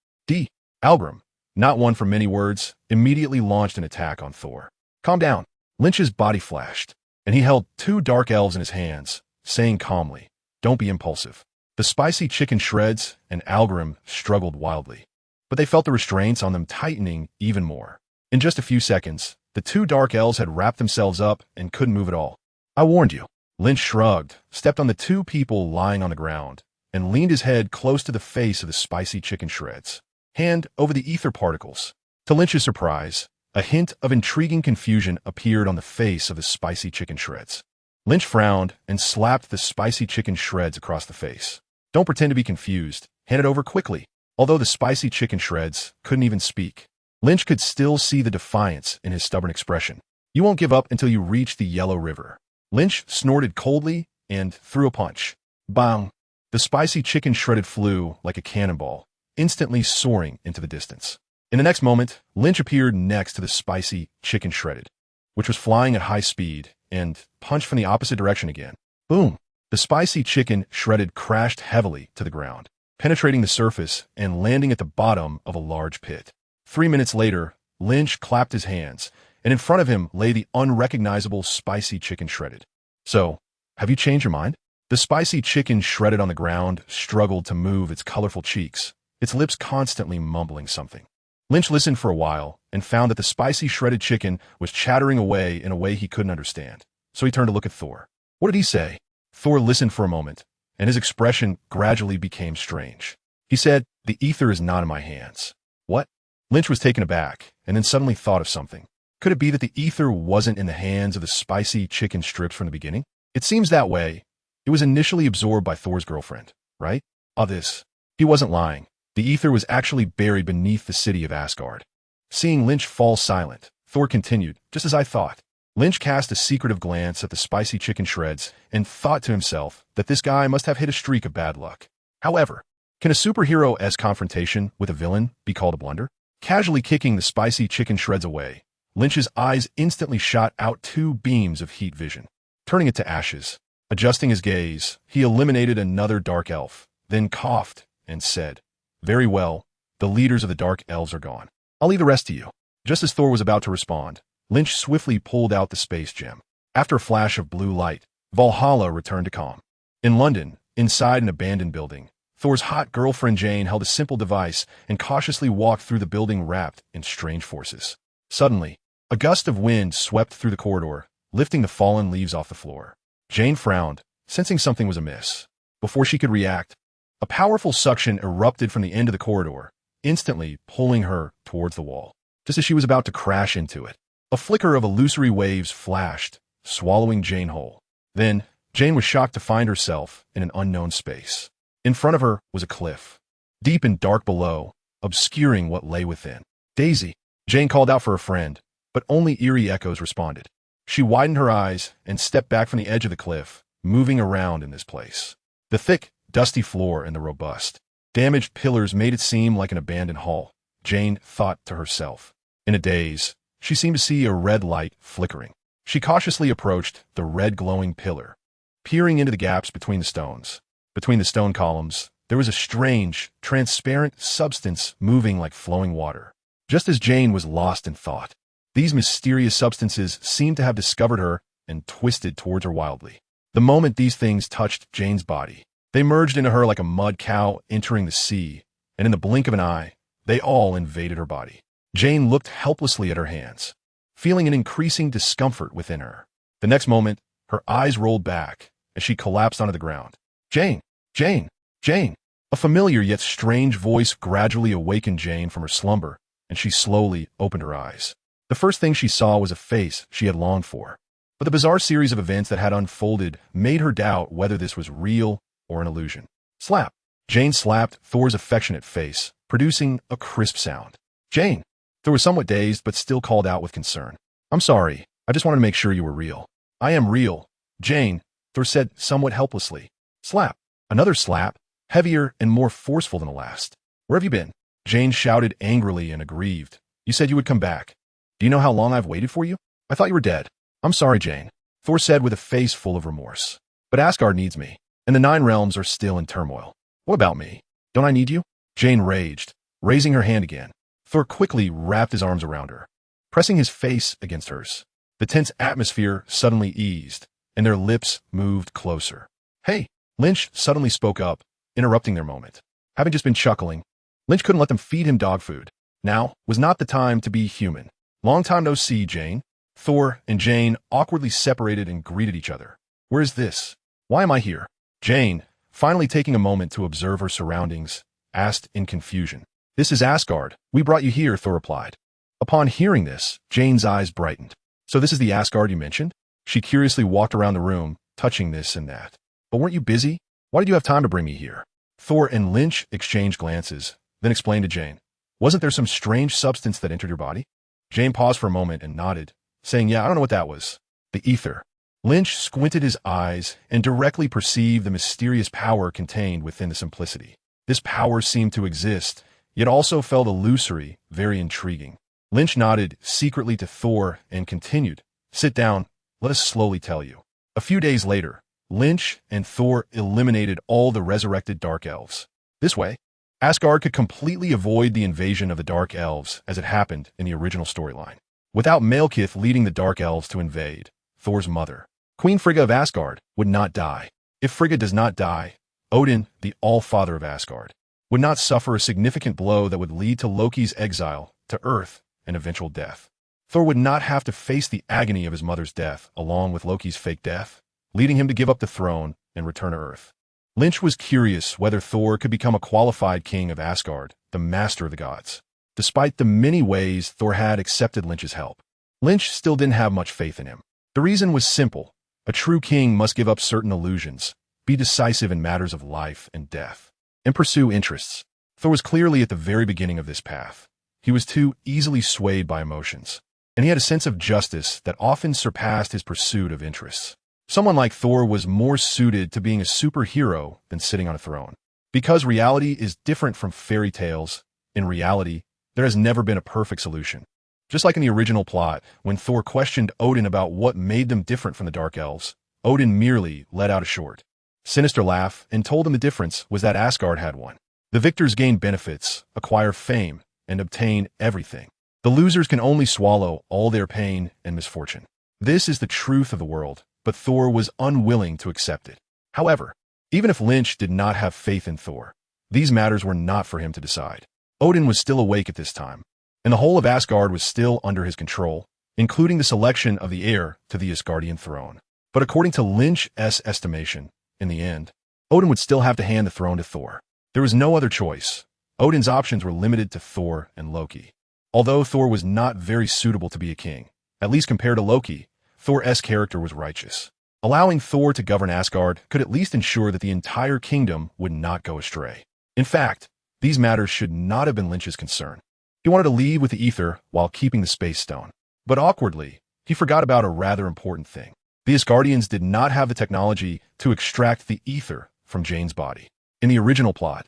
Algrim, not one for many words, immediately launched an attack on Thor. "Calm down." Lynch's body flashed, and he held two Dark Elves in his hands, saying calmly, "Don't be impulsive." The spicy chicken shreds and Algrim struggled wildly, but they felt the restraints on them tightening even more. In just a few seconds, the two Dark Elves had wrapped themselves up and couldn't move at all. "I warned you." Lynch shrugged, stepped on the two people lying on the ground, and leaned his head close to the face of the spicy chicken shreds. Hand over the ether particles. To Lynch's surprise, a hint of intriguing confusion appeared on the face of the spicy chicken shreds. Lynch frowned and slapped the spicy chicken shreds across the face. "Don't pretend to be confused. Hand it over quickly." Although the spicy chicken shreds couldn't even speak, Lynch could still see the defiance in his stubborn expression. "You won't give up until you reach the Yellow River." Lynch snorted coldly and threw a punch. Bang! The spicy chicken shredded flew like a cannonball, instantly soaring into the distance. In the next moment, Lynch appeared next to the spicy chicken shredded, which was flying at high speed, and punched from the opposite direction again. Boom! The spicy chicken shredded crashed heavily to the ground, penetrating the surface and landing at the bottom of a large pit. 3 minutes later, Lynch clapped his hands, and in front of him lay the unrecognizable spicy chicken shredded. "So, have you changed your mind?" The spicy chicken shredded on the ground struggled to move its colorful cheeks, its lips constantly mumbling something. Lynch listened for a while and found that the spicy shredded chicken was chattering away in a way he couldn't understand. So he turned to look at Thor. "What did he say?" Thor listened for a moment, and his expression gradually became strange. He said, "The ether is not in my hands." "What?" Lynch was taken aback, and then suddenly thought of something. Could it be that the ether wasn't in the hands of the spicy chicken strips from the beginning? It seems that way. It was initially absorbed by Thor's girlfriend, right? This. He wasn't lying. The ether was actually buried beneath the city of Asgard. Seeing Lynch fall silent, Thor continued, "Just as I thought." Lynch cast a secretive glance at the spicy chicken shreds and thought to himself that this guy must have hit a streak of bad luck. However, can a superhero-esque confrontation with a villain be called a blunder? Casually kicking the spicy chicken shreds away, Lynch's eyes instantly shot out 2 beams of heat vision, turning it to ashes. Adjusting his gaze, he eliminated another Dark Elf, then coughed and said, "Very well, the leaders of the Dark Elves are gone. I'll leave the rest to you." Just as Thor was about to respond, Lynch swiftly pulled out the space gem. After a flash of blue light, Valhalla returned to calm. In London, inside an abandoned building, Thor's hot girlfriend Jane held a simple device and cautiously walked through the building wrapped in strange forces. Suddenly, a gust of wind swept through the corridor, lifting the fallen leaves off the floor. Jane frowned, sensing something was amiss. Before she could react, a powerful suction erupted from the end of the corridor, instantly pulling her towards the wall. Just as she was about to crash into it, a flicker of illusory waves flashed, swallowing Jane whole. Then, Jane was shocked to find herself in an unknown space. In front of her was a cliff, deep and dark below, obscuring what lay within. "Daisy!" Jane called out for a friend, but only eerie echoes responded. She widened her eyes and stepped back from the edge of the cliff, moving around in this place. The thick, dusty floor and the robust, damaged pillars made it seem like an abandoned hall. Jane thought to herself. In a daze, she seemed to see a red light flickering. She cautiously approached the red glowing pillar, peering into the gaps between the stones. Between the stone columns, there was a strange, transparent substance moving like flowing water. Just as Jane was lost in thought, these mysterious substances seemed to have discovered her and twisted towards her wildly. The moment these things touched Jane's body, they merged into her like a mud cow entering the sea, and in the blink of an eye, they all invaded her body. Jane looked helplessly at her hands, feeling an increasing discomfort within her. The next moment, her eyes rolled back as she collapsed onto the ground. "Jane! Jane! Jane!" A familiar yet strange voice gradually awakened Jane from her slumber, and she slowly opened her eyes. The first thing she saw was a face she had longed for, but the bizarre series of events that had unfolded made her doubt whether this was real or an illusion. Slap! Jane slapped Thor's affectionate face, producing a crisp sound. "Jane!" Thor was somewhat dazed, but still called out with concern. "I'm sorry. I just wanted to make sure you were real." "I am real, Jane," Thor said somewhat helplessly. Slap! Another slap, heavier and more forceful than the last. "Where have you been?" Jane shouted angrily and aggrieved. "You said you would come back. Do you know how long I've waited for you? I thought you were dead." "I'm sorry, Jane," Thor said with a face full of remorse. "But Asgard needs me, and the 9 realms are still in turmoil. What about me? Don't I need you?" Jane raged, raising her hand again. Thor quickly wrapped his arms around her, pressing his face against hers. The tense atmosphere suddenly eased, and their lips moved closer. "Hey!" Lynch suddenly spoke up, interrupting their moment. Having just been chuckling, Lynch couldn't let them feed him dog food. Now was not the time to be human. "Long time no see, Jane." Thor and Jane awkwardly separated and greeted each other. "Where is this? Why am I here?" Jane, finally taking a moment to observe her surroundings, asked in confusion. "This is Asgard. We brought you here," Thor replied. Upon hearing this, Jane's eyes brightened. "So this is the Asgard you mentioned?" She curiously walked around the room, touching this and that. "But weren't you busy? Why did you have time to bring me here?" Thor and Lynch exchanged glances, then explained to Jane. "Wasn't there some strange substance that entered your body?" Jane paused for a moment and nodded, saying, "Yeah, I don't know what that was." "The ether." Lynch squinted his eyes and directly perceived the mysterious power contained within the simplicity. This power seemed to exist, yet also felt illusory, very intriguing. Lynch nodded secretly to Thor and continued, "Sit down, let us slowly tell you." A few days later, Lynch and Thor eliminated all the resurrected Dark Elves. This way, Asgard could completely avoid the invasion of the Dark Elves as it happened in the original storyline. Without Malekith leading the Dark Elves to invade, Thor's mother, Queen Frigga of Asgard, would not die. If Frigga does not die, Odin, the All-Father of Asgard, would not suffer a significant blow that would lead to Loki's exile to Earth and eventual death. Thor would not have to face the agony of his mother's death along with Loki's fake death, leading him to give up the throne and return to Earth. Lynch was curious whether Thor could become a qualified king of Asgard, the master of the gods. Despite the many ways Thor had accepted Lynch's help, Lynch still didn't have much faith in him. The reason was simple. A true king must give up certain illusions, be decisive in matters of life and death, and pursue interests. Thor was clearly at the very beginning of this path. He was too easily swayed by emotions, and he had a sense of justice that often surpassed his pursuit of interests. Someone like Thor was more suited to being a superhero than sitting on a throne. Because reality is different from fairy tales, in reality, there has never been a perfect solution. Just like in the original plot, when Thor questioned Odin about what made them different from the Dark Elves, Odin merely let out a short, sinister laugh and told him the difference was that Asgard had one. The victors gain benefits, acquire fame, and obtain everything. The losers can only swallow all their pain and misfortune. This is the truth of the world, but Thor was unwilling to accept it. However, even if Lynch did not have faith in Thor, these matters were not for him to decide. Odin was still awake at this time, and the whole of Asgard was still under his control, including the selection of the heir to the Asgardian throne. But according to Lynch's estimation, in the end, Odin would still have to hand the throne to Thor. There was no other choice. Odin's options were limited to Thor and Loki. Although Thor was not very suitable to be a king, at least compared to Loki, Thor's character was righteous. Allowing Thor to govern Asgard could at least ensure that the entire kingdom would not go astray. In fact, these matters should not have been Lynch's concern. He wanted to lead with the ether while keeping the space stone. But awkwardly, he forgot about a rather important thing. The Asgardians did not have the technology to extract the ether from Jane's body. In the original plot,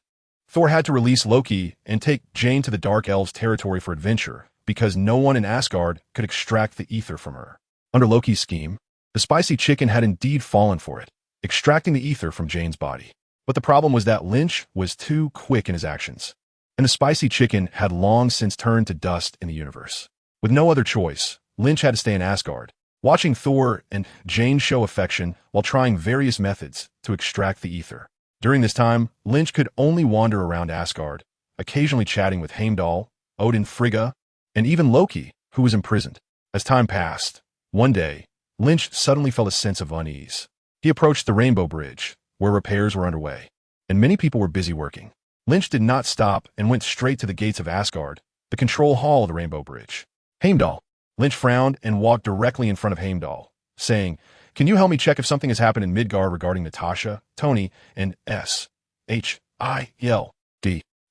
Thor had to release Loki and take Jane to the Dark Elves' territory for adventure because no one in Asgard could extract the ether from her. Under Loki's scheme, the spicy chicken had indeed fallen for it, extracting the ether from Jane's body. But the problem was that Lynch was too quick in his actions, and the spicy chicken had long since turned to dust in the universe. With no other choice, Lynch had to stay in Asgard, watching Thor and Jane show affection while trying various methods to extract the ether. During this time, Lynch could only wander around Asgard, occasionally chatting with Heimdall, Odin, Frigga, and even Loki, who was imprisoned. As time passed, one day, Lynch suddenly felt a sense of unease. He approached the Rainbow Bridge, where repairs were underway, and many people were busy working. Lynch did not stop and went straight to the gates of Asgard, the control hall of the Rainbow Bridge. Heimdall. Lynch frowned and walked directly in front of Heimdall, saying, "Can you help me check if something has happened in Midgard regarding Natasha, Tony, and S.H.I.E.L.D.?"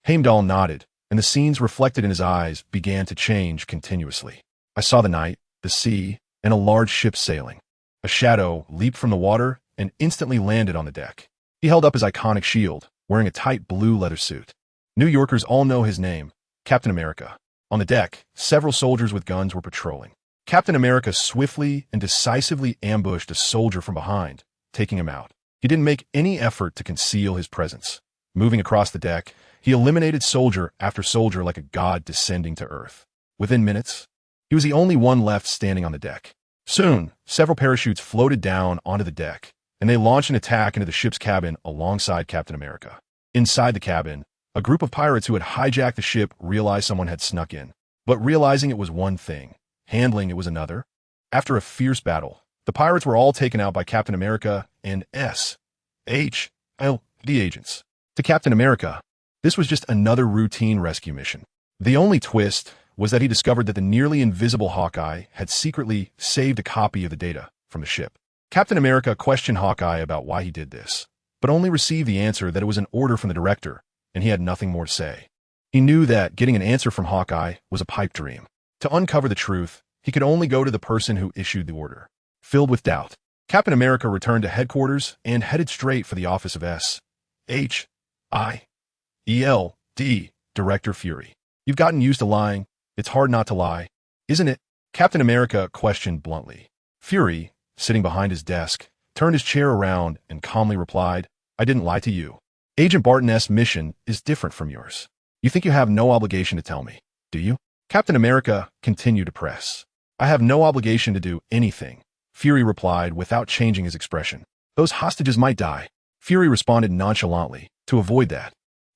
Heimdall nodded, and the scenes reflected in his eyes began to change continuously. "I saw the night, the sea, and a large ship sailing. A shadow leaped from the water and instantly landed on the deck. He held up his iconic shield, wearing a tight blue leather suit. New Yorkers all know his name, Captain America. On the deck, several soldiers with guns were patrolling. Captain America swiftly and decisively ambushed a soldier from behind, taking him out. He didn't make any effort to conceal his presence. Moving across the deck, he eliminated soldier after soldier like a god descending to Earth. Within minutes, he was the only one left standing on the deck. Soon, several parachutes floated down onto the deck, and they launched an attack into the ship's cabin alongside Captain America. Inside the cabin, a group of pirates who had hijacked the ship realized someone had snuck in. But realizing it was one thing, handling it was another. After a fierce battle, the pirates were all taken out by Captain America and S.H.I.E.L.D. agents. To Captain America, this was just another routine rescue mission. The only twist was that he discovered that the nearly invisible Hawkeye had secretly saved a copy of the data from the ship. Captain America questioned Hawkeye about why he did this, but only received the answer that it was an order from the director, and he had nothing more to say. He knew that getting an answer from Hawkeye was a pipe dream. To uncover the truth, he could only go to the person who issued the order. Filled with doubt, Captain America returned to headquarters and headed straight for the office of S.H.I.E.L.D. Director Fury. "You've gotten used to lying. It's hard not to lie, isn't it?" Captain America questioned bluntly. Fury, sitting behind his desk, turned his chair around and calmly replied, "I didn't lie to you. Agent Barton's mission is different from yours. You think you have no obligation to tell me, do you?" Captain America continued to press. "I have no obligation to do anything," Fury replied without changing his expression. "Those hostages might die." Fury responded nonchalantly, "To avoid that,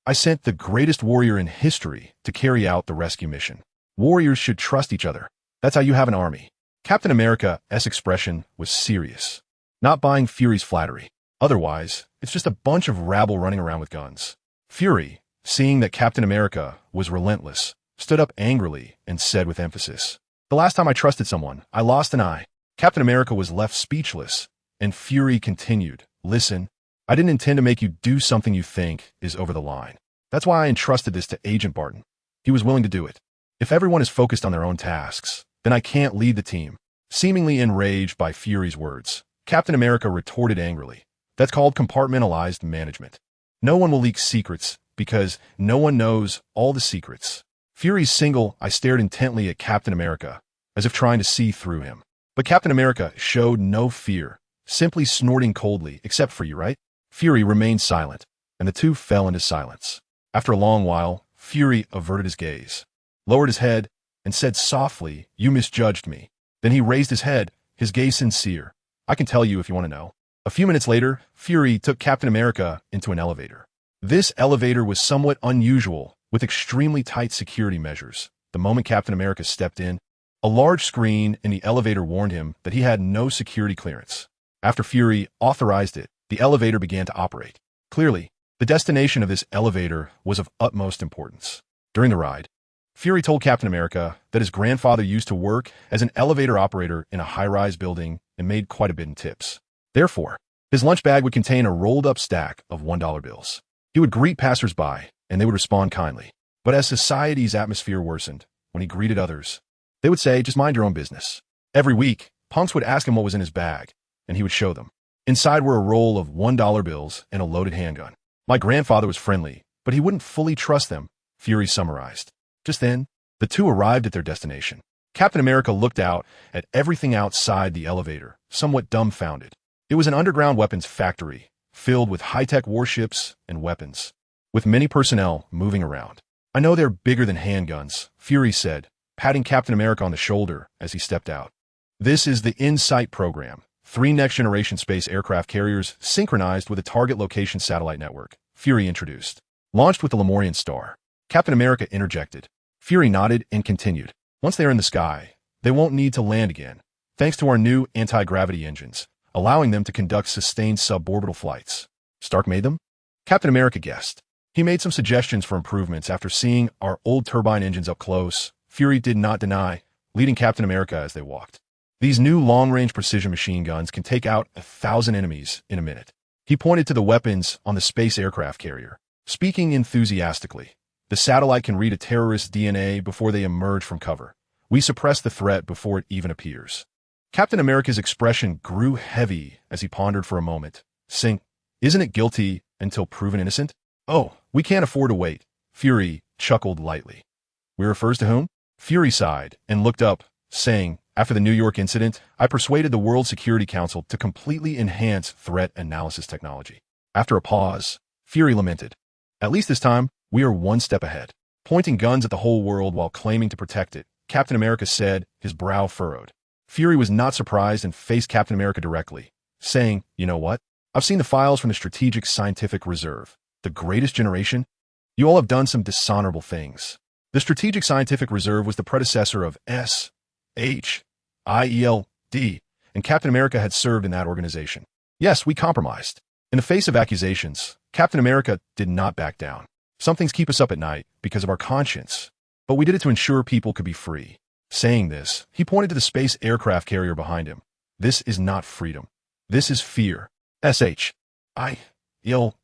I sent the greatest warrior in history to carry out the rescue mission. Warriors should trust each other. That's how you have an army." Captain America's expression was serious, not buying Fury's flattery. Otherwise, it's just a bunch of rabble running around with guns. Fury, seeing that Captain America was relentless, stood up angrily and said with emphasis, "The last time I trusted someone, I lost an eye." Captain America was left speechless, and Fury continued, "Listen, I didn't intend to make you do something you think is over the line. That's why I entrusted this to Agent Barton. He was willing to do it. If everyone is focused on their own tasks, then I can't lead the team." Seemingly enraged by Fury's words, Captain America retorted angrily, "That's called compartmentalized management. No one will leak secrets because no one knows all the secrets." Fury's single eye stared intently at Captain America, as if trying to see through him. But Captain America showed no fear, simply snorting coldly, "Except for you, right?" Fury remained silent, and the two fell into silence. After a long while, Fury averted his gaze, lowered his head, and said softly, "You misjudged me." Then he raised his head, his gaze sincere. "I can tell you if you want to know." A few minutes later, Fury took Captain America into an elevator. This elevator was somewhat unusual, with extremely tight security measures. The moment Captain America stepped in, a large screen in the elevator warned him that he had no security clearance. After Fury authorized it, the elevator began to operate. Clearly, the destination of this elevator was of utmost importance. During the ride, Fury told Captain America that his grandfather used to work as an elevator operator in a high-rise building and made quite a bit in tips. Therefore, his lunch bag would contain a rolled-up stack of $1 bills. He would greet passers-by, and they would respond kindly. But as society's atmosphere worsened, when he greeted others, they would say, "Just mind your own business." Every week, punks would ask him what was in his bag, and he would show them. Inside were a roll of $1 bills and a loaded handgun. "My grandfather was friendly, but he wouldn't fully trust them," Fury summarized. Just then, the two arrived at their destination. Captain America looked out at everything outside the elevator, somewhat dumbfounded. It was an underground weapons factory, filled with high-tech warships and weapons, with many personnel moving around. "I know they're bigger than handguns," Fury said, patting Captain America on the shoulder as he stepped out. "This is the InSight program, 3 next-generation space aircraft carriers synchronized with a target location satellite network," Fury introduced. "Launched with the Lemurian star." Captain America interjected. Fury nodded and continued. "Once they are in the sky, they won't need to land again, thanks to our new anti-gravity engines, allowing them to conduct sustained suborbital flights." "Stark made them?" Captain America guessed. "He made some suggestions for improvements after seeing our old turbine engines up close," Fury did not deny, leading Captain America as they walked. "These new long-range precision machine guns can take out 1,000 enemies in a minute." He pointed to the weapons on the space aircraft carrier. Speaking enthusiastically, "The satellite can read a terrorist's DNA before they emerge from cover. We suppress the threat before it even appears." Captain America's expression grew heavy as he pondered for a moment, saying, "Isn't it guilty until proven innocent?" "Oh, we can't afford to wait," Fury chuckled lightly. "We refers to whom?" Fury sighed and looked up, saying, "After the New York incident, I persuaded the World Security Council to completely enhance threat analysis technology." After a pause, Fury lamented, "At least this time, we are one step ahead." Pointing guns at the whole world while claiming to protect it, Captain America said, his brow furrowed. Fury was not surprised and faced Captain America directly, saying, "You know what? I've seen the files from the Strategic Scientific Reserve, the greatest generation. You all have done some dishonorable things." The Strategic Scientific Reserve was the predecessor of SHIELD, and Captain America had served in that organization. "Yes, we compromised." In the face of accusations, Captain America did not back down. "Some things keep us up at night because of our conscience, but we did it to ensure people could be free." Saying this, he pointed to the space aircraft carrier behind him. "This is not freedom. This is fear." SHIELD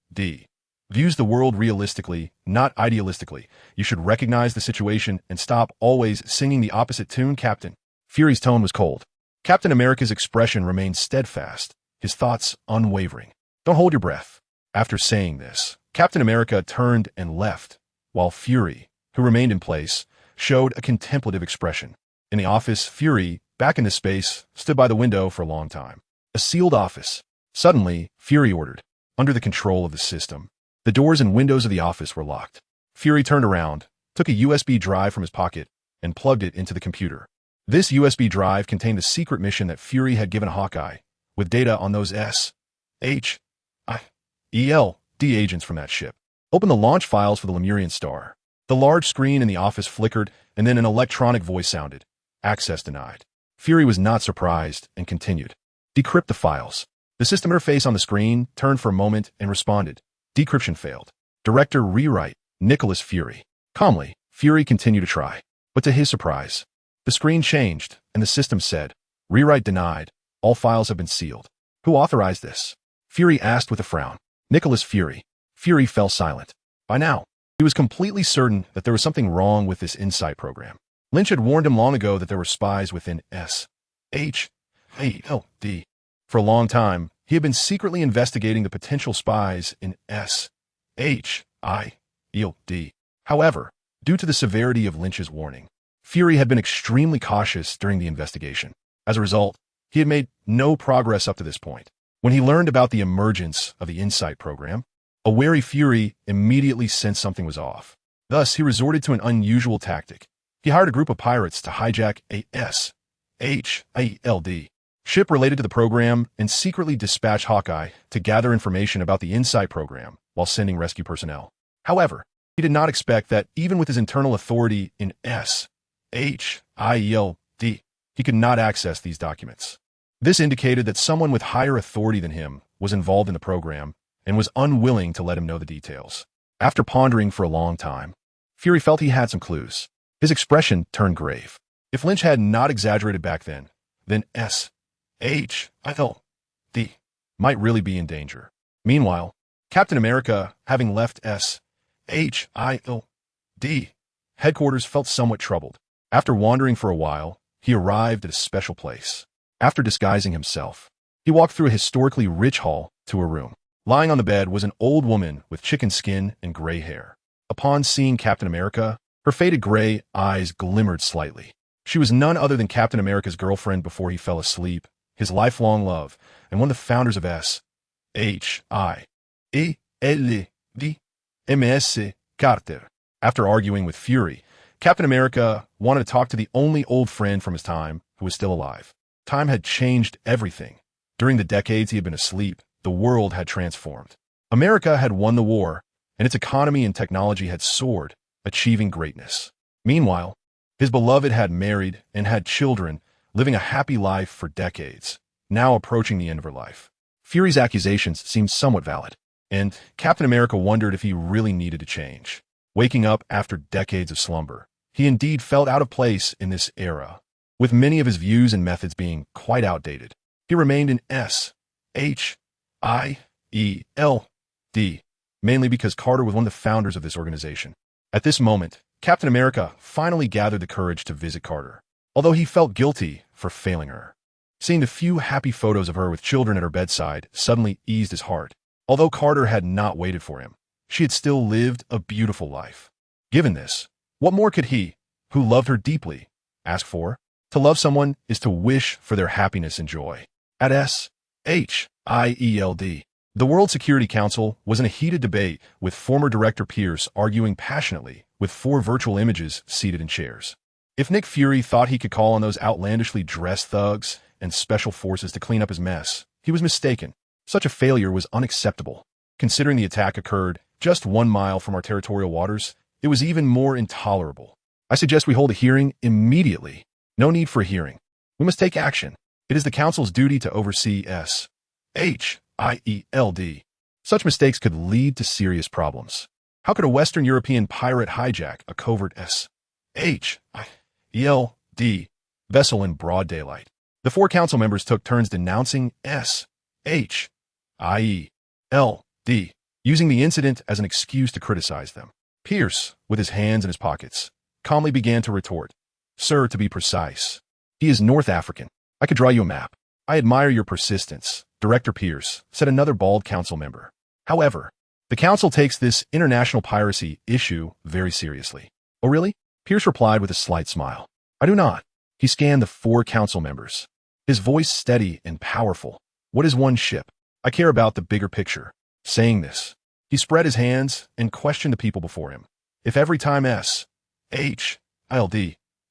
views the world realistically, not idealistically. You should recognize the situation and stop always singing the opposite tune, Captain. Fury's tone was cold. Captain America's expression remained steadfast, his thoughts unwavering. "Don't hold your breath." After saying this, Captain America turned and left, while Fury, who remained in place, showed a contemplative expression. In the office, Fury, back into space, stood by the window for a long time. A sealed office. Suddenly, Fury ordered, under the control of the system. The doors and windows of the office were locked. Fury turned around, took a USB drive from his pocket, and plugged it into the computer. This USB drive contained the secret mission that Fury had given Hawkeye, with data on those SHIELD agents from that ship. "Open the launch files for the Lemurian star." The large screen in the office flickered, and then an electronic voice sounded. "Access denied." Fury was not surprised and continued. "Decrypt the files." The system interface on the screen turned for a moment and responded. "Decryption failed. Director rewrite, Nicholas Fury." Calmly, Fury continued to try. But to his surprise, the screen changed, and the system said, "Rewrite denied. All files have been sealed." "Who authorized this?" Fury asked with a frown. "Nicholas Fury." Fury fell silent. By now, he was completely certain that there was something wrong with this InSight program. Lynch had warned him long ago that there were spies within SHIELD. For a long time, he had been secretly investigating the potential spies in SHIELD. However, due to the severity of Lynch's warning, Fury had been extremely cautious during the investigation. As a result, he had made no progress up to this point. When he learned about the emergence of the Insight program, a wary Fury immediately sensed something was off. Thus, he resorted to an unusual tactic. He hired a group of pirates to hijack a SHIELD ship related to the program and secretly dispatch Hawkeye to gather information about the Insight program while sending rescue personnel. However, he did not expect that even with his internal authority in SHIELD, he could not access these documents. This indicated that someone with higher authority than him was involved in the program and was unwilling to let him know the details. After pondering for a long time, Fury felt he had some clues. His expression turned grave. If Lynch had not exaggerated back then SHIELD might really be in danger. Meanwhile, Captain America, having left SHIELD headquarters, felt somewhat troubled. After wandering for a while, he arrived at a special place. After disguising himself, he walked through a historically rich hall to a room. Lying on the bed was an old woman with chicken skin and gray hair. Upon seeing Captain America, her faded gray eyes glimmered slightly. She was none other than Captain America's girlfriend before he fell asleep, his lifelong love, and one of the founders of SHIELD, MS Carter. After arguing with Fury, Captain America wanted to talk to the only old friend from his time who was still alive. Time had changed everything. During the decades he had been asleep, the world had transformed. America had won the war, and its economy and technology had soared, achieving greatness. Meanwhile, his beloved had married and had children, living a happy life for decades, now approaching the end of her life. Fury's accusations seemed somewhat valid, and Captain America wondered if he really needed to change. Waking up after decades of slumber, he indeed felt out of place in this era. With many of his views and methods being quite outdated, he remained in SHIELD, mainly because Carter was one of the founders of this organization. At this moment, Captain America finally gathered the courage to visit Carter, although he felt guilty for failing her. Seeing the few happy photos of her with children at her bedside suddenly eased his heart. Although Carter had not waited for him, she had still lived a beautiful life. Given this, what more could he, who loved her deeply, ask for? To love someone is to wish for their happiness and joy. At SHIELD, the World Security Council was in a heated debate, with former Director Pierce arguing passionately with 4 virtual images seated in chairs. If Nick Fury thought he could call on those outlandishly dressed thugs and special forces to clean up his mess, he was mistaken. Such a failure was unacceptable. Considering the attack occurred just 1 mile from our territorial waters, it was even more intolerable. I suggest we hold a hearing immediately. No need for a hearing. We must take action. It is the Council's duty to oversee SHIELD. Such mistakes could lead to serious problems. How could a Western European pirate hijack a covert SHIELD vessel in broad daylight? The 4 council members took turns denouncing SHIELD, using the incident as an excuse to criticize them. Pierce, with his hands in his pockets, calmly began to retort. Sir, to be precise, he is North African. I could draw you a map. I admire your persistence, Director Pierce, said another bald council member. However, the council takes this international piracy issue very seriously. Oh, really? Pierce replied with a slight smile. I do not. He scanned the 4 council members, his voice steady and powerful. What is one ship? I care about the bigger picture. Saying this, he spread his hands and questioned the people before him. If every time SHIELD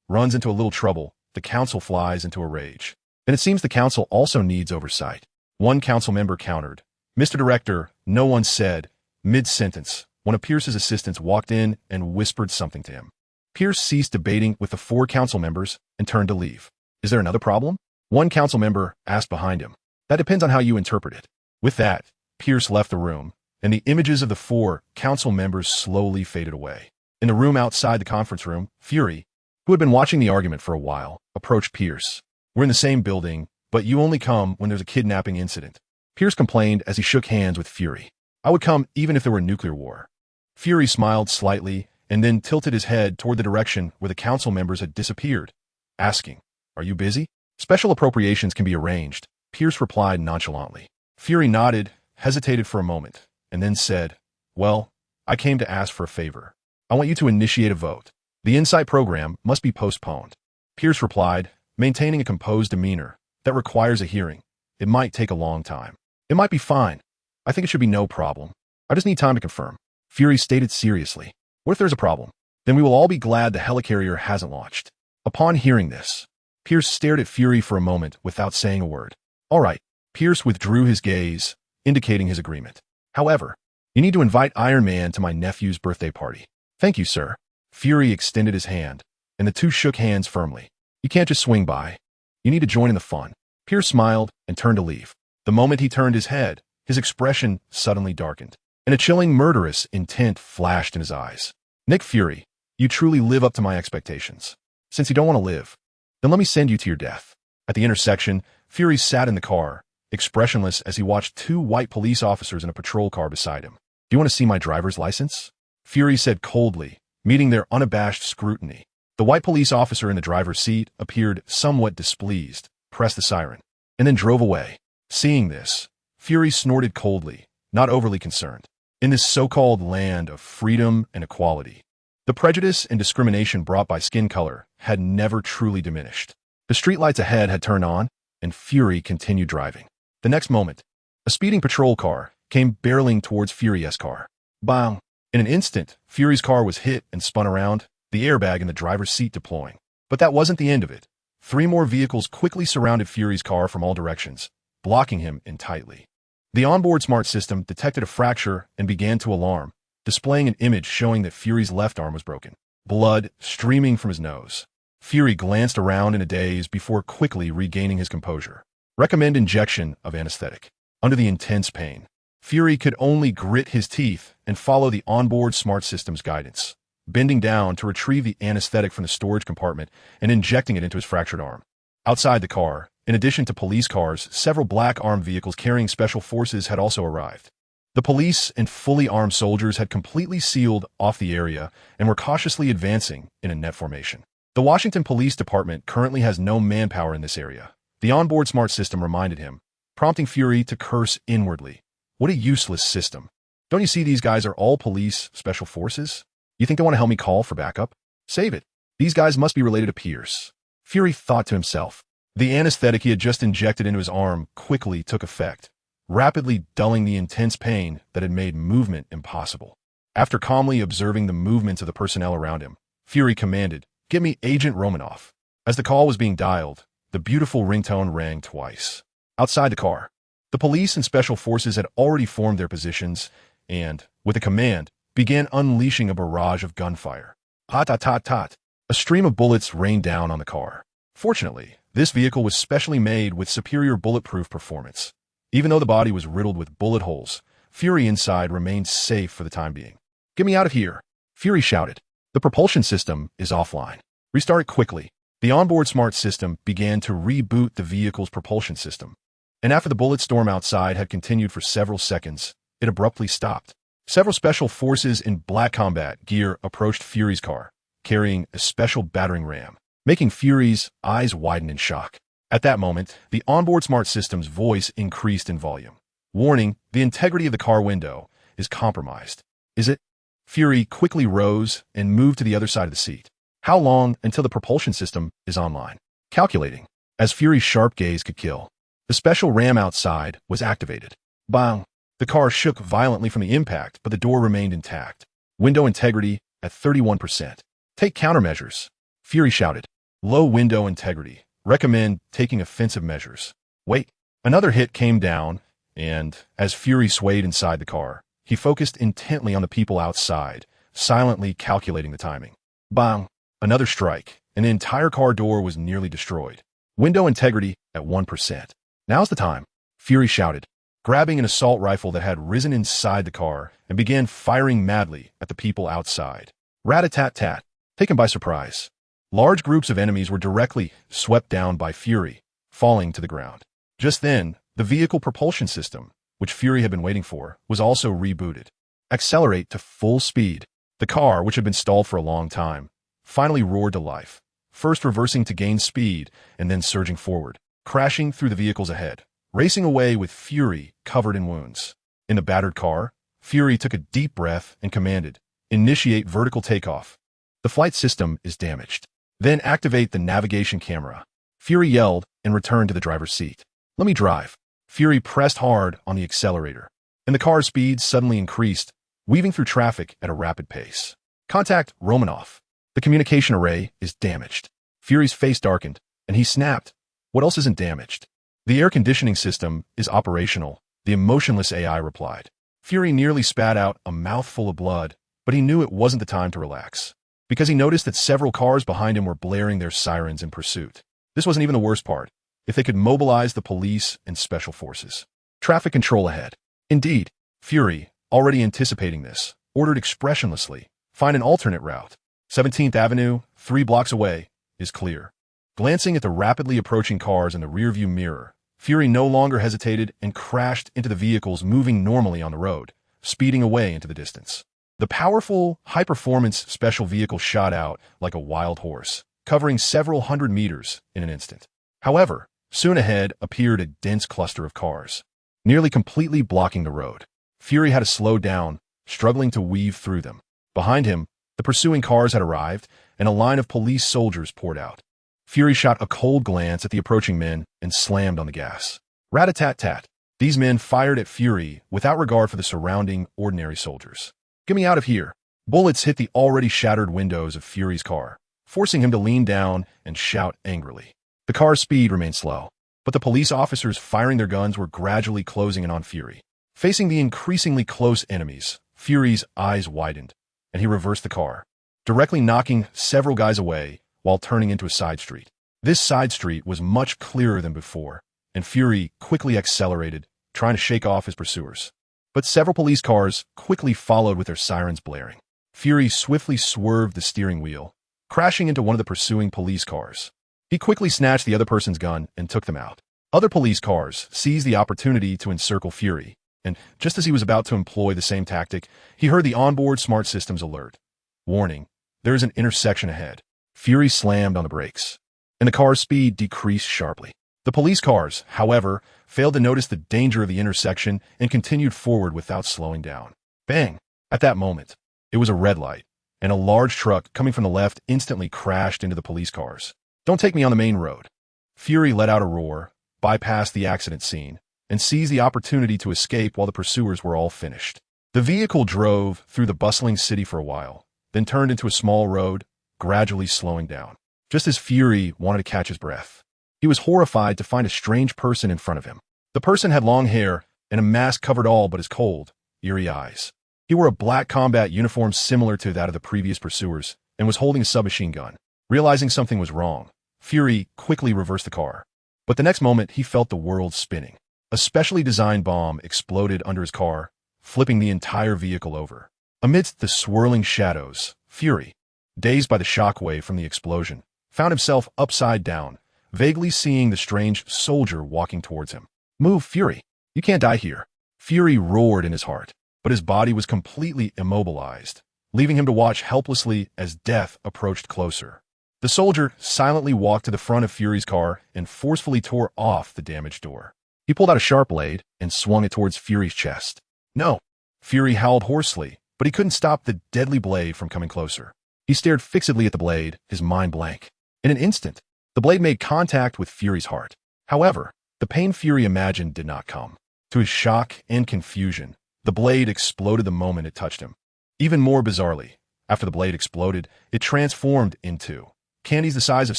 runs into a little trouble, the council flies into a rage, then it seems the council also needs oversight. One council member countered. Mr. Director, no one said. Mid-sentence, one of Pierce's assistants walked in and whispered something to him. Pierce ceased debating with the 4 council members and turned to leave. Is there another problem? One council member asked behind him. That depends on how you interpret it. With that, Pierce left the room, and the images of the 4 council members slowly faded away. In the room outside the conference room, Fury, who had been watching the argument for a while, approached Pierce. We're in the same building, but you only come when there's a kidnapping incident. Pierce complained as he shook hands with Fury. I would come even if there were a nuclear war. Fury smiled slightly and then tilted his head toward the direction where the council members had disappeared, asking, Are you busy? Special appropriations can be arranged, Pierce replied nonchalantly. Fury nodded, hesitated for a moment, and then said, Well, I came to ask for a favor. I want you to initiate a vote. The Insight program must be postponed. Pierce replied, maintaining a composed demeanor. That requires a hearing. It might take a long time. It might be fine. I think it should be no problem. I just need time to confirm. Fury stated seriously. What if there's a problem? Then we will all be glad the helicarrier hasn't launched. Upon hearing this, Pierce stared at Fury for a moment without saying a word. All right. Pierce withdrew his gaze, indicating his agreement. However, you need to invite Iron Man to my nephew's birthday party. Thank you, sir. Fury extended his hand, and the two shook hands firmly. You can't just swing by. You need to join in the fun. Pierce smiled and turned to leave. The moment he turned his head, his expression suddenly darkened, and a chilling murderous intent flashed in his eyes. Nick Fury, you truly live up to my expectations. Since you don't want to live, then let me send you to your death. At the intersection, Fury sat in the car, expressionless as he watched two white police officers in a patrol car beside him. Do you want to see my driver's license? Fury said coldly, meeting their unabashed scrutiny. The white police officer in the driver's seat appeared somewhat displeased, pressed the siren, and then drove away. Seeing this, Fury snorted coldly, not overly concerned. In this so-called land of freedom and equality, the prejudice and discrimination brought by skin color had never truly diminished. The streetlights ahead had turned on, and Fury continued driving. The next moment, a speeding patrol car came barreling towards Fury's car. Bang! In an instant, Fury's car was hit and spun around, the airbag in the driver's seat deploying. But that wasn't the end of it. 3 more vehicles quickly surrounded Fury's car from all directions, blocking him in tightly. The onboard smart system detected a fracture and began to alarm, displaying an image showing that Fury's left arm was broken, blood streaming from his nose. Fury glanced around in a daze before quickly regaining his composure. Recommend injection of anesthetic. Under the intense pain, Fury could only grit his teeth and follow the onboard smart system's guidance, bending down to retrieve the anesthetic from the storage compartment and injecting it into his fractured arm. Outside the car, in addition to police cars, several black armed vehicles carrying special forces had also arrived. The police and fully armed soldiers had completely sealed off the area and were cautiously advancing in a net formation. The Washington Police Department currently has no manpower in this area, the onboard smart system reminded him, prompting Fury to curse inwardly. What a useless system. Don't you see these guys are all police special forces? You think they want to help me call for backup? Save it. These guys must be related to Pierce. Fury thought to himself. The anesthetic he had just injected into his arm quickly took effect, rapidly dulling the intense pain that had made movement impossible. After calmly observing the movements of the personnel around him, Fury commanded, "Get me Agent Romanoff." As the call was being dialed, the beautiful ringtone rang twice. Outside the car, the police and special forces had already formed their positions and, with a command, began unleashing a barrage of gunfire. Tot-tot-tot-tot. A stream of bullets rained down on the car. Fortunately, this vehicle was specially made with superior bulletproof performance. Even though the body was riddled with bullet holes, Fury inside remained safe for the time being. "Get me out of here!" Fury shouted. "The propulsion system is offline. Restart it quickly." The onboard smart system began to reboot the vehicle's propulsion system. And after the bullet storm outside had continued for several seconds, it abruptly stopped. Several special forces in black combat gear approached Fury's car, carrying a special battering ram, making Fury's eyes widen in shock. At that moment, the onboard smart system's voice increased in volume. "Warning, the integrity of the car window is compromised." "Is it?" Fury quickly rose and moved to the other side of the seat. "How long until the propulsion system is online?" Calculating, as Fury's sharp gaze could kill. The special ram outside was activated. Bang! The car shook violently from the impact, but the door remained intact. Window integrity at 31%. "Take countermeasures," Fury shouted. "Low window integrity. Recommend taking offensive measures." Wait. Another hit came down, and, as Fury swayed inside the car, he focused intently on the people outside, silently calculating the timing. Bang! Another strike, and the entire car door was nearly destroyed. Window integrity at 1%. "Now's the time," Fury shouted, grabbing an assault rifle that had risen inside the car and began firing madly at the people outside. Rat-a-tat-tat, taken by surprise. Large groups of enemies were directly swept down by Fury, falling to the ground. Just then, the vehicle propulsion system, which Fury had been waiting for, was also rebooted. Accelerate to full speed. The car, which had been stalled for a long time, finally roared to life, first reversing to gain speed and then surging forward, crashing through the vehicles ahead, racing away with Fury covered in wounds. In the battered car, Fury took a deep breath and commanded, "Initiate vertical takeoff. The flight system is damaged." "Then activate the navigation camera." Fury yelled and returned to the driver's seat. "Let me drive." Fury pressed hard on the accelerator, and the car's speed suddenly increased, weaving through traffic at a rapid pace. Contact Romanov. The communication array is damaged. Fury's face darkened, and he snapped. What else isn't damaged? The air conditioning system is operational, the emotionless AI replied. Fury nearly spat out a mouthful of blood, but he knew it wasn't the time to relax, because he noticed that several cars behind him were blaring their sirens in pursuit. This wasn't even the worst part. If they could mobilize the police and special forces. Traffic control ahead. Indeed, Fury, already anticipating this, ordered expressionlessly, find an alternate route. 17th Avenue, 3 blocks away, is clear. Glancing at the rapidly approaching cars in the rearview mirror, Fury no longer hesitated and crashed into the vehicles moving normally on the road, speeding away into the distance. The powerful, high-performance special vehicle shot out like a wild horse, covering several hundred meters in an instant. However, soon ahead appeared a dense cluster of cars, nearly completely blocking the road. Fury had to slow down, struggling to weave through them. Behind him, the pursuing cars had arrived, and a line of police soldiers poured out. Fury shot a cold glance at the approaching men and slammed on the gas. Rat-a-tat-tat. These men fired at Fury without regard for the surrounding ordinary soldiers. Get me out of here. Bullets hit the already shattered windows of Fury's car, forcing him to lean down and shout angrily. The car's speed remained slow, but the police officers firing their guns were gradually closing in on Fury. Facing the increasingly close enemies, Fury's eyes widened, and he reversed the car, directly knocking several guys away while turning into a side street. This side street was much clearer than before, and Fury quickly accelerated, trying to shake off his pursuers. But several police cars quickly followed with their sirens blaring. Fury swiftly swerved the steering wheel, crashing into one of the pursuing police cars. He quickly snatched the other person's gun and took them out. Other police cars seized the opportunity to encircle Fury, and just as he was about to employ the same tactic, he heard the onboard smart systems alert. Warning, there is an intersection ahead. Fury slammed on the brakes, and the car's speed decreased sharply. The police cars, however, failed to notice the danger of the intersection and continued forward without slowing down. Bang! At that moment, it was a red light, and a large truck coming from the left instantly crashed into the police cars. Don't take me on the main road. Fury let out a roar, bypassed the accident scene, and seized the opportunity to escape while the pursuers were all finished. The vehicle drove through the bustling city for a while, then turned into a small road, gradually slowing down. Just as Fury wanted to catch his breath, he was horrified to find a strange person in front of him. The person had long hair and a mask covered all but his cold, eerie eyes. He wore a black combat uniform similar to that of the previous pursuers and was holding a submachine gun. Realizing something was wrong, Fury quickly reversed the car. But the next moment, he felt the world spinning. A specially designed bomb exploded under his car, flipping the entire vehicle over. Amidst the swirling shadows, Fury, dazed by the shockwave from the explosion, found himself upside down, vaguely seeing the strange soldier walking towards him. Move, Fury. You can't die here. Fury roared in his heart, but his body was completely immobilized, leaving him to watch helplessly as death approached closer. The soldier silently walked to the front of Fury's car and forcefully tore off the damaged door. He pulled out a sharp blade and swung it towards Fury's chest. No! Fury howled hoarsely, but he couldn't stop the deadly blade from coming closer. He stared fixedly at the blade, his mind blank. In an instant, the blade made contact with Fury's heart. However, the pain Fury imagined did not come. To his shock and confusion, the blade exploded the moment it touched him. Even more bizarrely, after the blade exploded, it transformed into candies the size of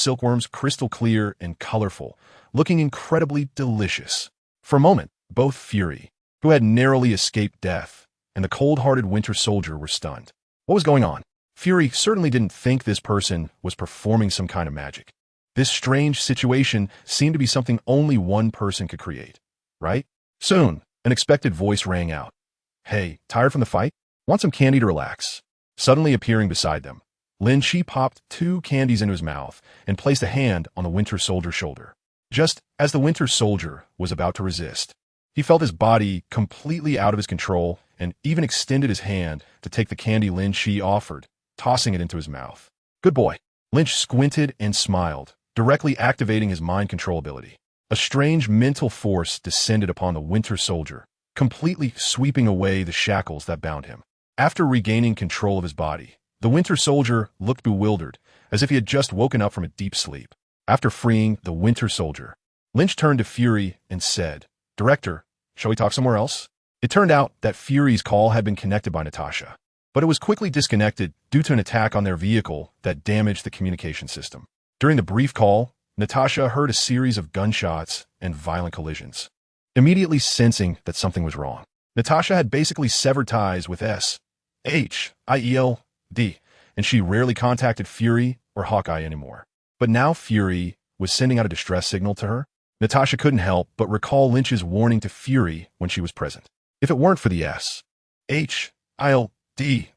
silkworms, crystal clear and colorful, looking incredibly delicious. For a moment, both Fury, who had narrowly escaped death, and the cold-hearted Winter Soldier were stunned. What was going on? Fury certainly didn't think this person was performing some kind of magic. This strange situation seemed to be something only one person could create, right? Soon, an expected voice rang out. Hey, tired from the fight? Want some candy to relax? Suddenly appearing beside them, Lynch Fei popped 2 candies into his mouth and placed a hand on the Winter Soldier's shoulder. Just as the Winter Soldier was about to resist, he felt his body completely out of his control and even extended his hand to take the candy Lynch Fei offered, tossing it into his mouth. Good boy. Lynch squinted and smiled, directly activating his mind control ability. A strange mental force descended upon the Winter Soldier, completely sweeping away the shackles that bound him. After regaining control of his body, the Winter Soldier looked bewildered, as if he had just woken up from a deep sleep. After freeing the Winter Soldier, Lynch turned to Fury and said, "Director, shall we talk somewhere else?" It turned out that Fury's call had been connected by Natasha, but it was quickly disconnected due to an attack on their vehicle that damaged the communication system. During the brief call, Natasha heard a series of gunshots and violent collisions. Immediately sensing that something was wrong, Natasha had basically severed ties with SHIELD, and she rarely contacted Fury or Hawkeye anymore. But now Fury was sending out a distress signal to her. Natasha couldn't help but recall Lynch's warning to Fury when she was present. If it weren't for the SHIELD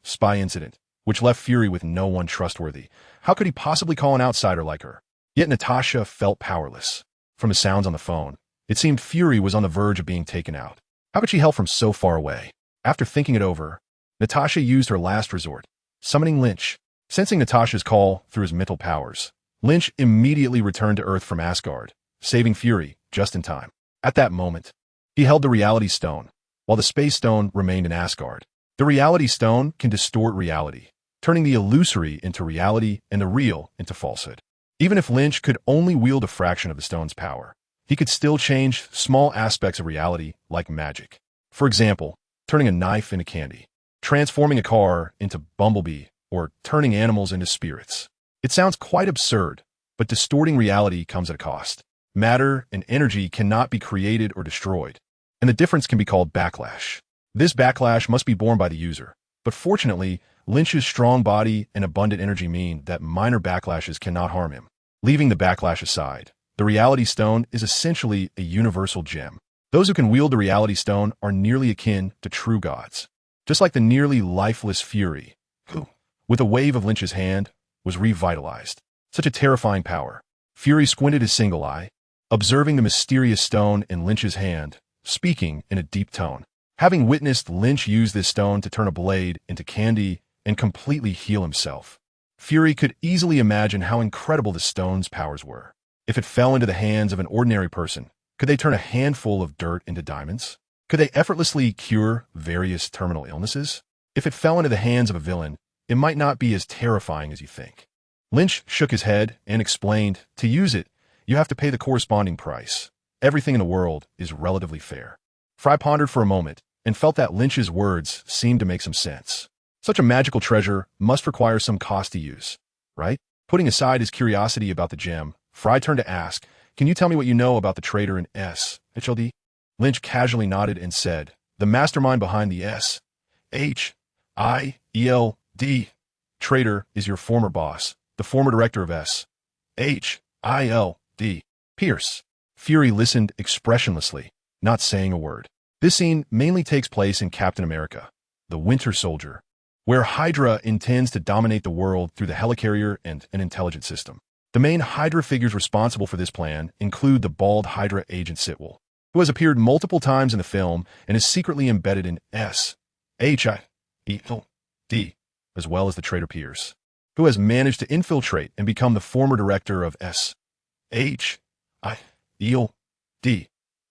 spy incident, which left Fury with no one trustworthy, how could he possibly call an outsider like her? Yet Natasha felt powerless. From the sounds on the phone, it seemed Fury was on the verge of being taken out. How could she help from so far away? After thinking it over, Natasha used her last resort, summoning Lynch. Sensing Natasha's call through his mental powers, Lynch immediately returned to Earth from Asgard, saving Fury just in time. At that moment, he held the Reality Stone, while the Space Stone remained in Asgard. The Reality Stone can distort reality, turning the illusory into reality and the real into falsehood. Even if Lynch could only wield a fraction of the stone's power, he could still change small aspects of reality like magic. For example, turning a knife into candy, transforming a car into Bumblebee, or turning animals into spirits. It sounds quite absurd, but distorting reality comes at a cost. Matter and energy cannot be created or destroyed, and the difference can be called backlash. This backlash must be borne by the user, but fortunately, Lynch's strong body and abundant energy mean that minor backlashes cannot harm him. Leaving the backlash aside, the Reality Stone is essentially a universal gem. Those who can wield the Reality Stone are nearly akin to true gods. Just like the nearly lifeless Fury, who, with a wave of Lynch's hand, was revitalized. Such a terrifying power. Fury squinted his single eye, observing the mysterious stone in Lynch's hand, speaking in a deep tone. Having witnessed Lynch use this stone to turn a blade into candy and completely heal himself, Fury could easily imagine how incredible the stone's powers were. If it fell into the hands of an ordinary person, could they turn a handful of dirt into diamonds? Could they effortlessly cure various terminal illnesses? If it fell into the hands of a villain, it might not be as terrifying as you think. Lynch shook his head and explained, to use it, you have to pay the corresponding price. Everything in the world is relatively fair. Fry pondered for a moment and felt that Lynch's words seemed to make some sense. Such a magical treasure must require some cost to use, right? Putting aside his curiosity about the gem, Fry turned to ask, can you tell me what you know about the traitor in SHIELD? Lynch casually nodded and said, the mastermind behind the SHIELD traitor is your former boss, the former director of SHIELD, Pierce. Fury listened expressionlessly, not saying a word. This scene mainly takes place in Captain America, the Winter Soldier, where Hydra intends to dominate the world through the helicarrier and an intelligence system. The main Hydra figures responsible for this plan include the bald Hydra agent Sitwell, who has appeared multiple times in the film and is secretly embedded in SHIELD, as well as the traitor Pierce, who has managed to infiltrate and become the former director of SHIELD,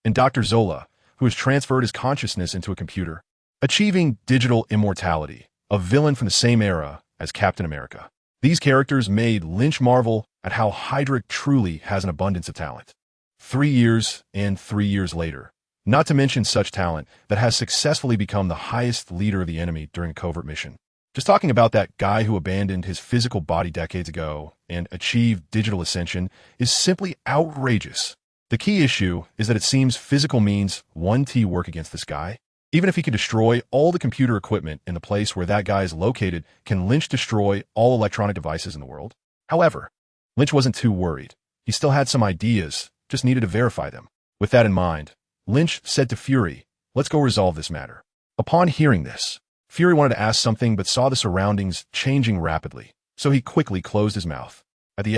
and Dr. Zola, who has transferred his consciousness into a computer, achieving digital immortality, a villain from the same era as Captain America. These characters made Lynch marvel at how Hydra truly has an abundance of talent. 3 years and 3 years later, not to mention such talent that has successfully become the highest leader of the enemy during a covert mission. Just talking about that guy who abandoned his physical body decades ago and achieved digital ascension is simply outrageous. The key issue is that it seems physical means 1T work against this guy. Even if he can destroy all the computer equipment in the place where that guy is located, can Lynch destroy all electronic devices in the world? However, Lynch wasn't too worried. He still had some ideas, just needed to verify them. With that in mind, Lynch said to Fury, let's go resolve this matter. Upon hearing this, Fury wanted to ask something but saw the surroundings changing rapidly, so he quickly closed his mouth. At the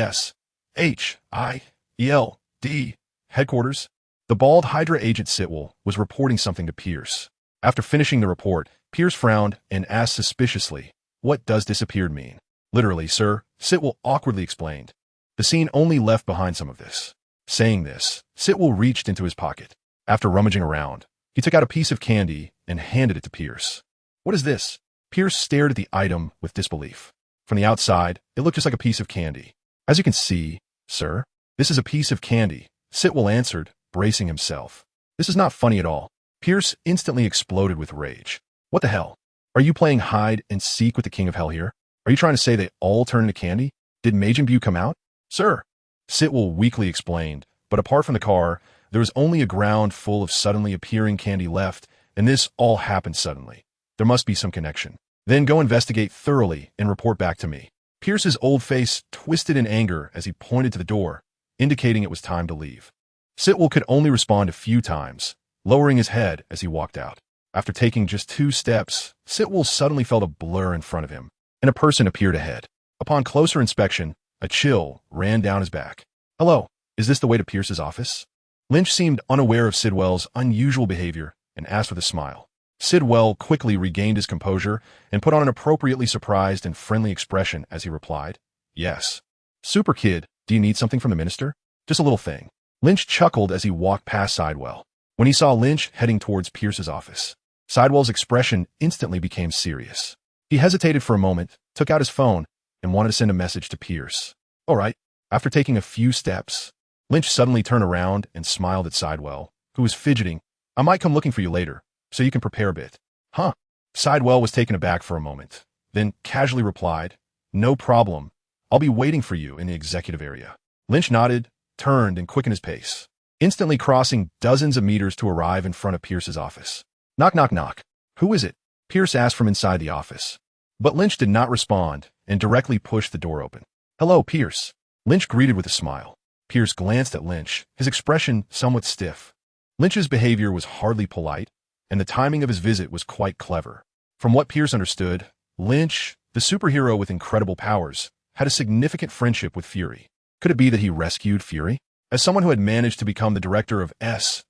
SHIELD headquarters, the bald Hydra agent Sitwell was reporting something to Pierce. After finishing the report, Pierce frowned and asked suspiciously, what does disappeared mean? Literally, sir, Sitwell awkwardly explained. The scene only left behind some of this. Saying this, Sitwell reached into his pocket. After rummaging around, he took out a piece of candy and handed it to Pierce. What is this? Pierce stared at the item with disbelief. From the outside, it looked just like a piece of candy. As you can see, sir, this is a piece of candy, Sitwell answered, bracing himself. This is not funny at all. Pierce instantly exploded with rage. What the hell? Are you playing hide and seek with the king of hell here? Are you trying to say they all turn into candy? Did Majin Buu come out? Sir, Sitwell weakly explained, but apart from the car, there was only a ground full of suddenly appearing candy left, and this all happened suddenly. There must be some connection. Then go investigate thoroughly and report back to me. Pierce's old face twisted in anger as he pointed to the door, indicating it was time to leave. Sitwell could only respond a few times, lowering his head as he walked out. After taking just 2 steps, Sitwell suddenly felt a blur in front of him, and a person appeared ahead. Upon closer inspection, a chill ran down his back. Hello, is this the way to Pierce's office? Lynch seemed unaware of Sidwell's unusual behavior and asked with a smile. Sidwell quickly regained his composure and put on an appropriately surprised and friendly expression as he replied, Yes. Super Kid, do you need something from the minister? Just a little thing. Lynch chuckled as he walked past Sidwell. When he saw Lynch heading towards Pierce's office, Sidwell's expression instantly became serious. He hesitated for a moment, took out his phone, and wanted to send a message to Pierce. All right. After taking a few steps, Lynch suddenly turned around and smiled at Sidwell, who was fidgeting. I might come looking for you later, so you can prepare a bit. Huh? Sidwell was taken aback for a moment, then casually replied, No problem. I'll be waiting for you in the executive area. Lynch nodded, turned, and quickened his pace, instantly crossing dozens of meters to arrive in front of Pierce's office. Knock, knock, knock. Who is it? Pierce asked from inside the office. But Lynch did not respond and directly pushed the door open. Hello, Pierce. Lynch greeted with a smile. Pierce glanced at Lynch, his expression somewhat stiff. Lynch's behavior was hardly polite, and the timing of his visit was quite clever. From what Pierce understood, Lynch, the superhero with incredible powers, had a significant friendship with Fury. Could it be that he rescued Fury? As someone who had managed to become the director of S.H.I.L.D.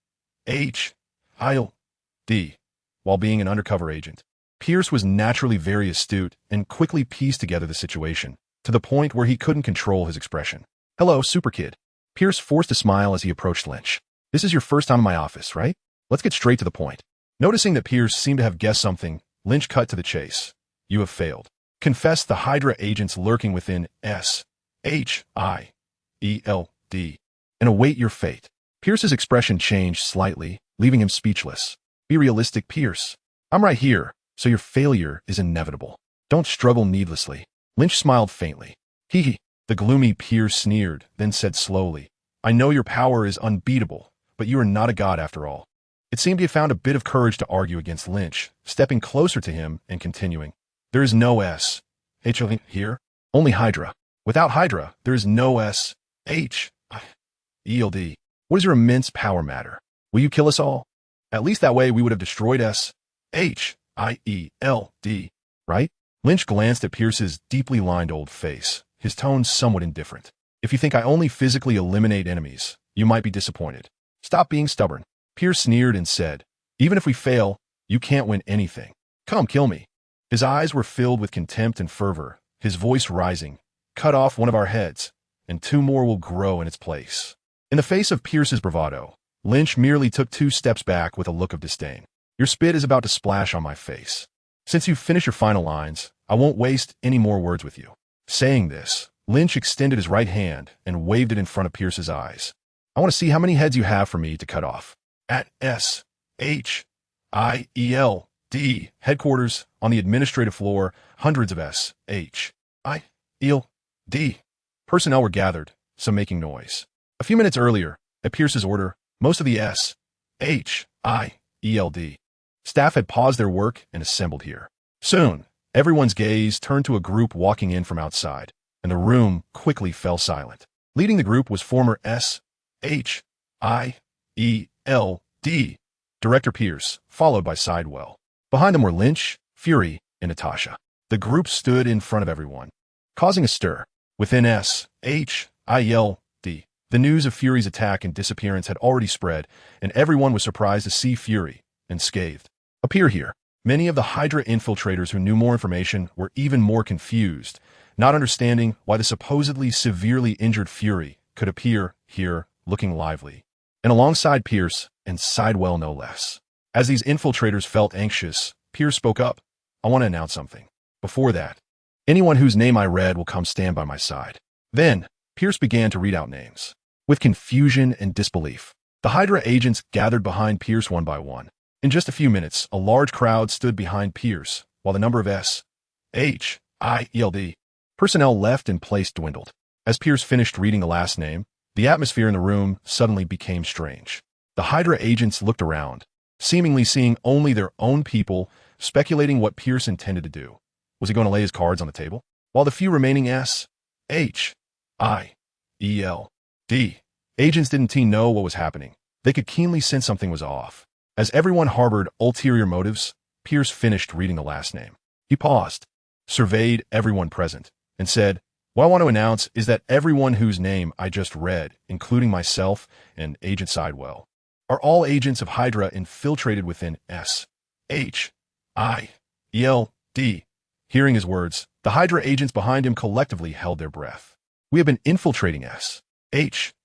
while being an undercover agent, Pierce was naturally very astute and quickly pieced together the situation, to the point where he couldn't control his expression. Hello, Super Kid. Pierce forced a smile as he approached Lynch. This is your first time in my office, right? Let's get straight to the point. Noticing that Pierce seemed to have guessed something, Lynch cut to the chase. You have failed. Confess the Hydra agents lurking within S.H.I.E.L.D. and await your fate. Pierce's expression changed slightly, leaving him speechless. Be realistic, Pierce. I'm right here, so your failure is inevitable. Don't struggle needlessly. Lynch smiled faintly. Hee hee. The gloomy Pierce sneered, then said slowly, I know your power is unbeatable, but you are not a god after all. It seemed he had found a bit of courage to argue against Lynch, stepping closer to him and continuing. There is no S.H.I.L.D. here, only Hydra. Without Hydra, there is no S.H.I.L.D. What does your immense power matter? Will you kill us all? At least that way we would have destroyed S.H.I.E.L.D., right? Lynch glanced at Pierce's deeply lined old face, his tone somewhat indifferent. If you think I only physically eliminate enemies, you might be disappointed. Stop being stubborn. Pierce sneered and said, Even if we fail, you can't win anything. Come, kill me. His eyes were filled with contempt and fervor, his voice rising. Cut off one of our heads, and 2 more will grow in its place. In the face of Pierce's bravado, Lynch merely took 2 steps back with a look of disdain. Your spit is about to splash on my face. Since you've finished your final lines, I won't waste any more words with you. Saying this, Lynch extended his right hand and waved it in front of Pierce's eyes. I want to see how many heads you have for me to cut off. At S.H.I.E.L.D. headquarters on the administrative floor, hundreds of S.H.I.E.L.D. personnel were gathered, some making noise. A few minutes earlier, at Pierce's order, most of the S.H.I.E.L.D. staff had paused their work and assembled here. Soon, everyone's gaze turned to a group walking in from outside, and the room quickly fell silent. Leading the group was former S.H.I.E.L.D. Director Pierce, followed by Sidwell. Behind them were Lynch, Fury, and Natasha. The group stood in front of everyone, causing a stir. Within S.H.I.E.L.D., the news of Fury's attack and disappearance had already spread, and everyone was surprised to see Fury, and scathed. Appear here. Many of the Hydra infiltrators who knew more information were even more confused, not understanding why the supposedly severely injured Fury could appear here looking lively. And alongside Pierce, and Sidewell no less. As these infiltrators felt anxious, Pierce spoke up. I want to announce something. Before that, anyone whose name I read will come stand by my side. Then, Pierce began to read out names. With confusion and disbelief, The Hydra agents gathered behind Pierce one by one. In just a few minutes, a large crowd stood behind Pierce, while the number of S.H.I.E.L.D. personnel left in place dwindled. As Pierce finished reading the last name, the atmosphere in the room suddenly became strange. The Hydra agents looked around, seemingly seeing only their own people, speculating what Pierce intended to do. Was he going to lay his cards on the table? While the few remaining S.H.I.E.L.D. agents didn't know what was happening, they could keenly sense something was off. As everyone harbored ulterior motives, Pierce finished reading the last name. He paused, surveyed everyone present, and said, "What I want to announce is that everyone whose name I just read, including myself and Agent Sidewell, are all agents of Hydra infiltrated within S.H.I.E.L.D. Hearing his words, the Hydra agents behind him collectively held their breath. "We have been infiltrating S.H.I.E.L.D.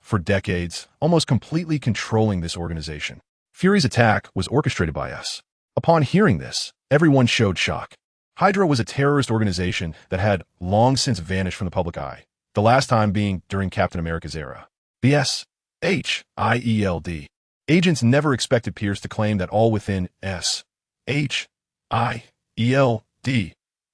for decades, almost completely controlling this organization. Fury's attack was orchestrated by us." Upon hearing this, everyone showed shock. Hydra was a terrorist organization that had long since vanished from the public eye, the last time being during Captain America's era. The S.H.I.E.L.D. agents never expected Pierce to claim that all within S.H.I.E.L.D.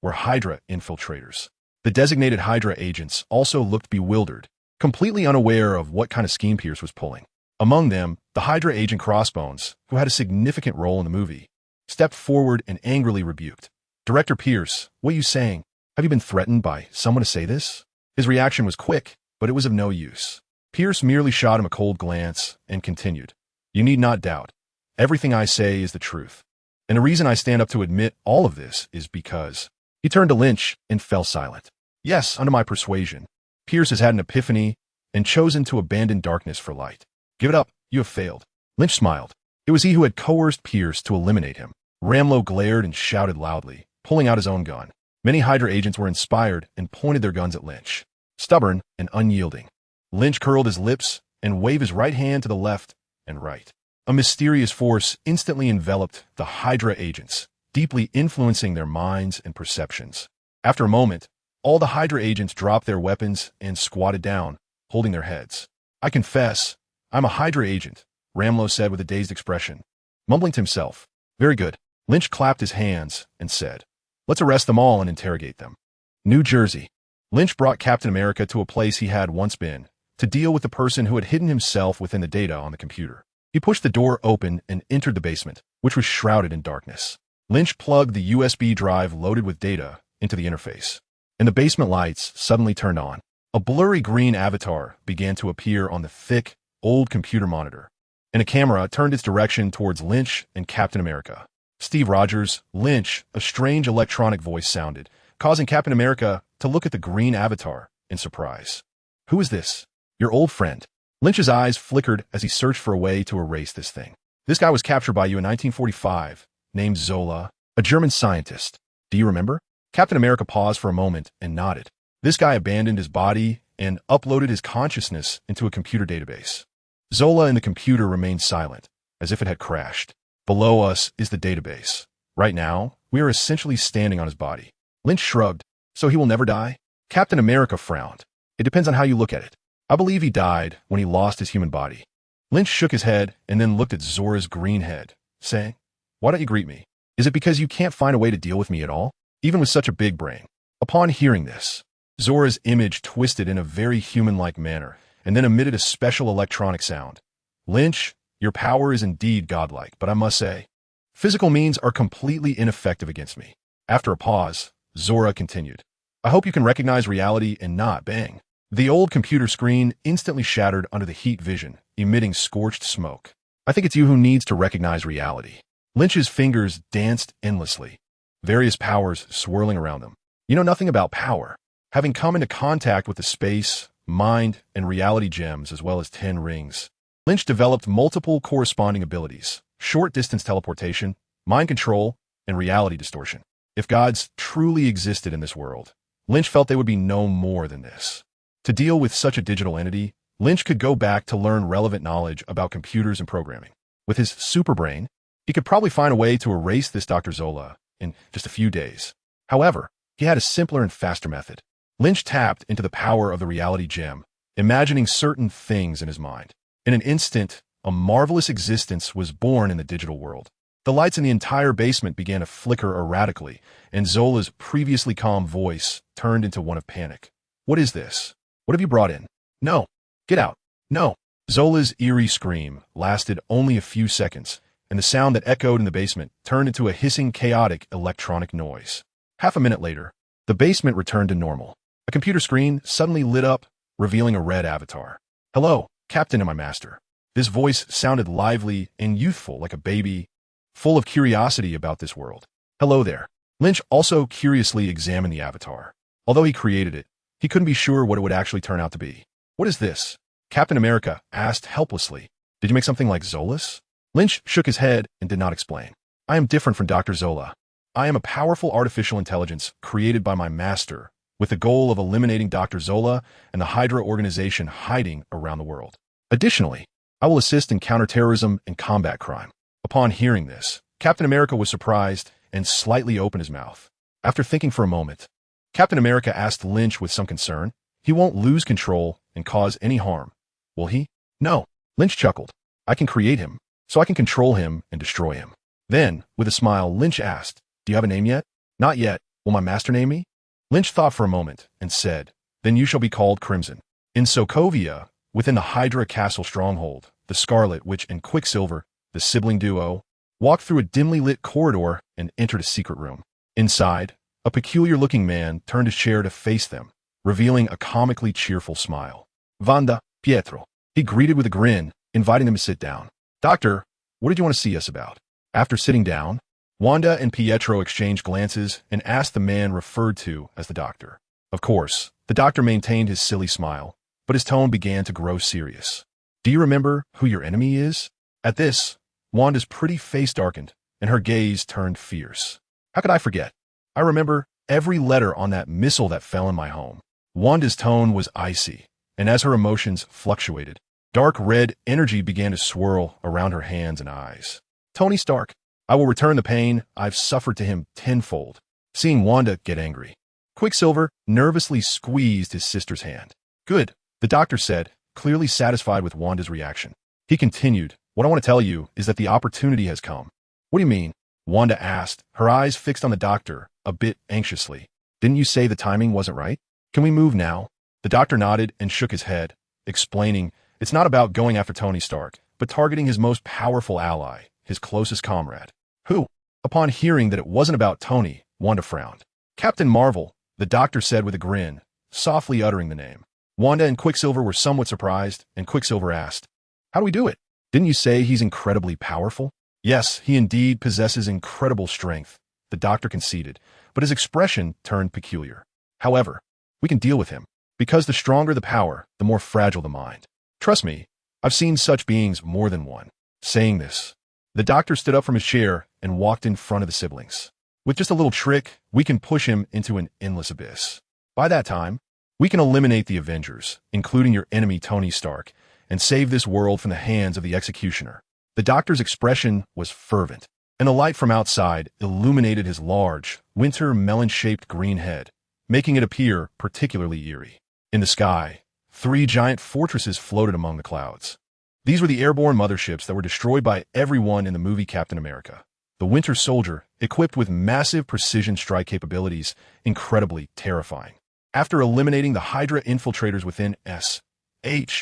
were Hydra infiltrators. The designated Hydra agents also looked bewildered, completely unaware of what kind of scheme Pierce was pulling. Among them, the Hydra agent Crossbones, who had a significant role in the movie, stepped forward and angrily rebuked. "Director Pierce, what are you saying? Have you been threatened by someone to say this?" His reaction was quick, but it was of no use. Pierce merely shot him a cold glance and continued, "You need not doubt. Everything I say is the truth. And the reason I stand up to admit all of this is because..." He turned to Lynch and fell silent. "Yes, under my persuasion, Pierce has had an epiphany and chosen to abandon darkness for light. Give it up, you have failed." Lynch smiled. It was he who had coerced Pierce to eliminate him. Ramlo glared and shouted loudly, pulling out his own gun. Many Hydra agents were inspired and pointed their guns at Lynch. Stubborn and unyielding, Lynch curled his lips and waved his right hand to the left and right. A mysterious force instantly enveloped the Hydra agents, deeply influencing their minds and perceptions. After a moment, all the Hydra agents dropped their weapons and squatted down, holding their heads. "I confess, I'm a Hydra agent," Ramlo said with a dazed expression. Mumbling to himself, "Very good." Lynch clapped his hands and said, "Let's arrest them all and interrogate them." New Jersey. Lynch brought Captain America to a place he had once been, to deal with the person who had hidden himself within the data on the computer. He pushed the door open and entered the basement, which was shrouded in darkness. Lynch plugged the USB drive loaded with data into the interface, and the basement lights suddenly turned on. A blurry green avatar began to appear on the thick, old computer monitor, and a camera turned its direction towards Lynch and Captain America. "Steve Rogers, Lynch," a strange electronic voice sounded, causing Captain America to look at the green avatar in surprise. "Who is this?" "Your old friend." Lynch's eyes flickered as he searched for a way to erase this thing. "This guy was captured by you in 1945, named Zola, a German scientist. Do you remember?" Captain America paused for a moment and nodded. "This guy abandoned his body and uploaded his consciousness into a computer database." Zola and the computer remained silent, as if it had crashed. "Below us is the database. Right now, we are essentially standing on his body." Lynch shrugged. "So he will never die?" Captain America frowned. "It depends on how you look at it. I believe he died when he lost his human body." Lynch shook his head and then looked at Zora's green head, saying, "Why don't you greet me? Is it because you can't find a way to deal with me at all, even with such a big brain?" Upon hearing this, Zora's image twisted in a very human-like manner and then emitted a special electronic sound. "Lynch, your power is indeed godlike, but I must say, physical means are completely ineffective against me." After a pause, Zora continued, "I hope you can recognize reality and not bang." The old computer screen instantly shattered under the heat vision, emitting scorched smoke. "I think it's you who needs to recognize reality." Lynch's fingers danced endlessly, various powers swirling around them. "You know nothing about power. Having come into contact with the space, mind, and reality gems as well as 10 rings, Lynch developed multiple corresponding abilities: short-distance teleportation, mind control, and reality distortion. If gods truly existed in this world, Lynch felt they would be no more than this. To deal with such a digital entity, Lynch could go back to learn relevant knowledge about computers and programming. With his superbrain, he could probably find a way to erase this Dr. Zola in just a few days. However, he had a simpler and faster method. Lynch tapped into the power of the reality gem imagining certain things in his mind. In an instant, a marvelous existence was born in the digital world. The lights in the entire basement began to flicker erratically, and Zola's previously calm voice turned into one of panic. What is this? What have you brought in? No. Get out. No. Zola's eerie scream lasted only a few seconds, and the sound that echoed in the basement turned into a hissing, chaotic electronic noise. Half a minute later, the basement returned to normal. A computer screen suddenly lit up, revealing a red avatar. Hello, Captain and my master. This voice sounded lively and youthful like a baby, full of curiosity about this world. Hello there. Lynch also curiously examined the avatar. Although he created it, he couldn't be sure what it would actually turn out to be. What is this? Captain America asked helplessly. Did you make something like Zola's? Lynch shook his head and did not explain. I am different from Dr. Zola. I am a powerful artificial intelligence created by my master, with the goal of eliminating Dr. Zola and the Hydra organization hiding around the world. Additionally, I will assist in counterterrorism and combat crime. Upon hearing this, Captain America was surprised and slightly opened his mouth. After thinking for a moment, Captain America asked Lynch with some concern, he won't lose control and cause any harm, will he? No. Lynch chuckled. I can create him, so I can control him and destroy him. Then, with a smile, Lynch asked, do you have a name yet? Not yet. Will my master name me? Lynch thought for a moment and said, then you shall be called Crimson. In Sokovia, within the Hydra Castle stronghold, the Scarlet Witch and Quicksilver, the sibling duo, walked through a dimly lit corridor and entered a secret room. Inside, a peculiar-looking man turned his chair to face them, revealing a comically cheerful smile. Wanda, Pietro. He greeted with a grin, inviting them to sit down. Doctor, what did you want to see us about? After sitting down, Wanda and Pietro exchanged glances and asked the man referred to as the doctor. Of course, the doctor maintained his silly smile, but his tone began to grow serious. Do you remember who your enemy is? At this, Wanda's pretty face darkened, and her gaze turned fierce. How could I forget? I remember every letter on that missile that fell in my home. Wanda's tone was icy, and as her emotions fluctuated, dark red energy began to swirl around her hands and eyes. Tony Stark, I will return the pain I've suffered to him tenfold. Seeing Wanda get angry, Quicksilver nervously squeezed his sister's hand. Good, the doctor said, clearly satisfied with Wanda's reaction. He continued, what I want to tell you is that the opportunity has come. What do you mean? Wanda asked, her eyes fixed on the doctor, a bit anxiously. Didn't you say the timing wasn't right? Can we move now? The doctor nodded and shook his head, explaining, it's not about going after Tony Stark, but targeting his most powerful ally, his closest comrade. Who? Upon hearing that it wasn't about Tony, Wanda frowned. Captain Marvel, the doctor said with a grin, softly uttering the name. Wanda and Quicksilver were somewhat surprised, and Quicksilver asked, how do we do it? Didn't you say he's incredibly powerful? Yes, he indeed possesses incredible strength, the doctor conceded, but his expression turned peculiar. However, we can deal with him, because the stronger the power, the more fragile the mind. Trust me, I've seen such beings more than one. Saying this, the doctor stood up from his chair and walked in front of the siblings. With just a little trick, we can push him into an endless abyss. By that time, we can eliminate the Avengers, including your enemy Tony Stark, and save this world from the hands of the executioner. The doctor's expression was fervent, and the light from outside illuminated his large, winter melon-shaped green head, making it appear particularly eerie. In the sky, 3 giant fortresses floated among the clouds. These were the airborne motherships that were destroyed by everyone in the movie Captain America. The Winter Soldier, equipped with massive precision strike capabilities, incredibly terrifying. After eliminating the Hydra infiltrators within S.H.I.E.L.D.,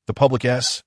the public S.H.I.L.D.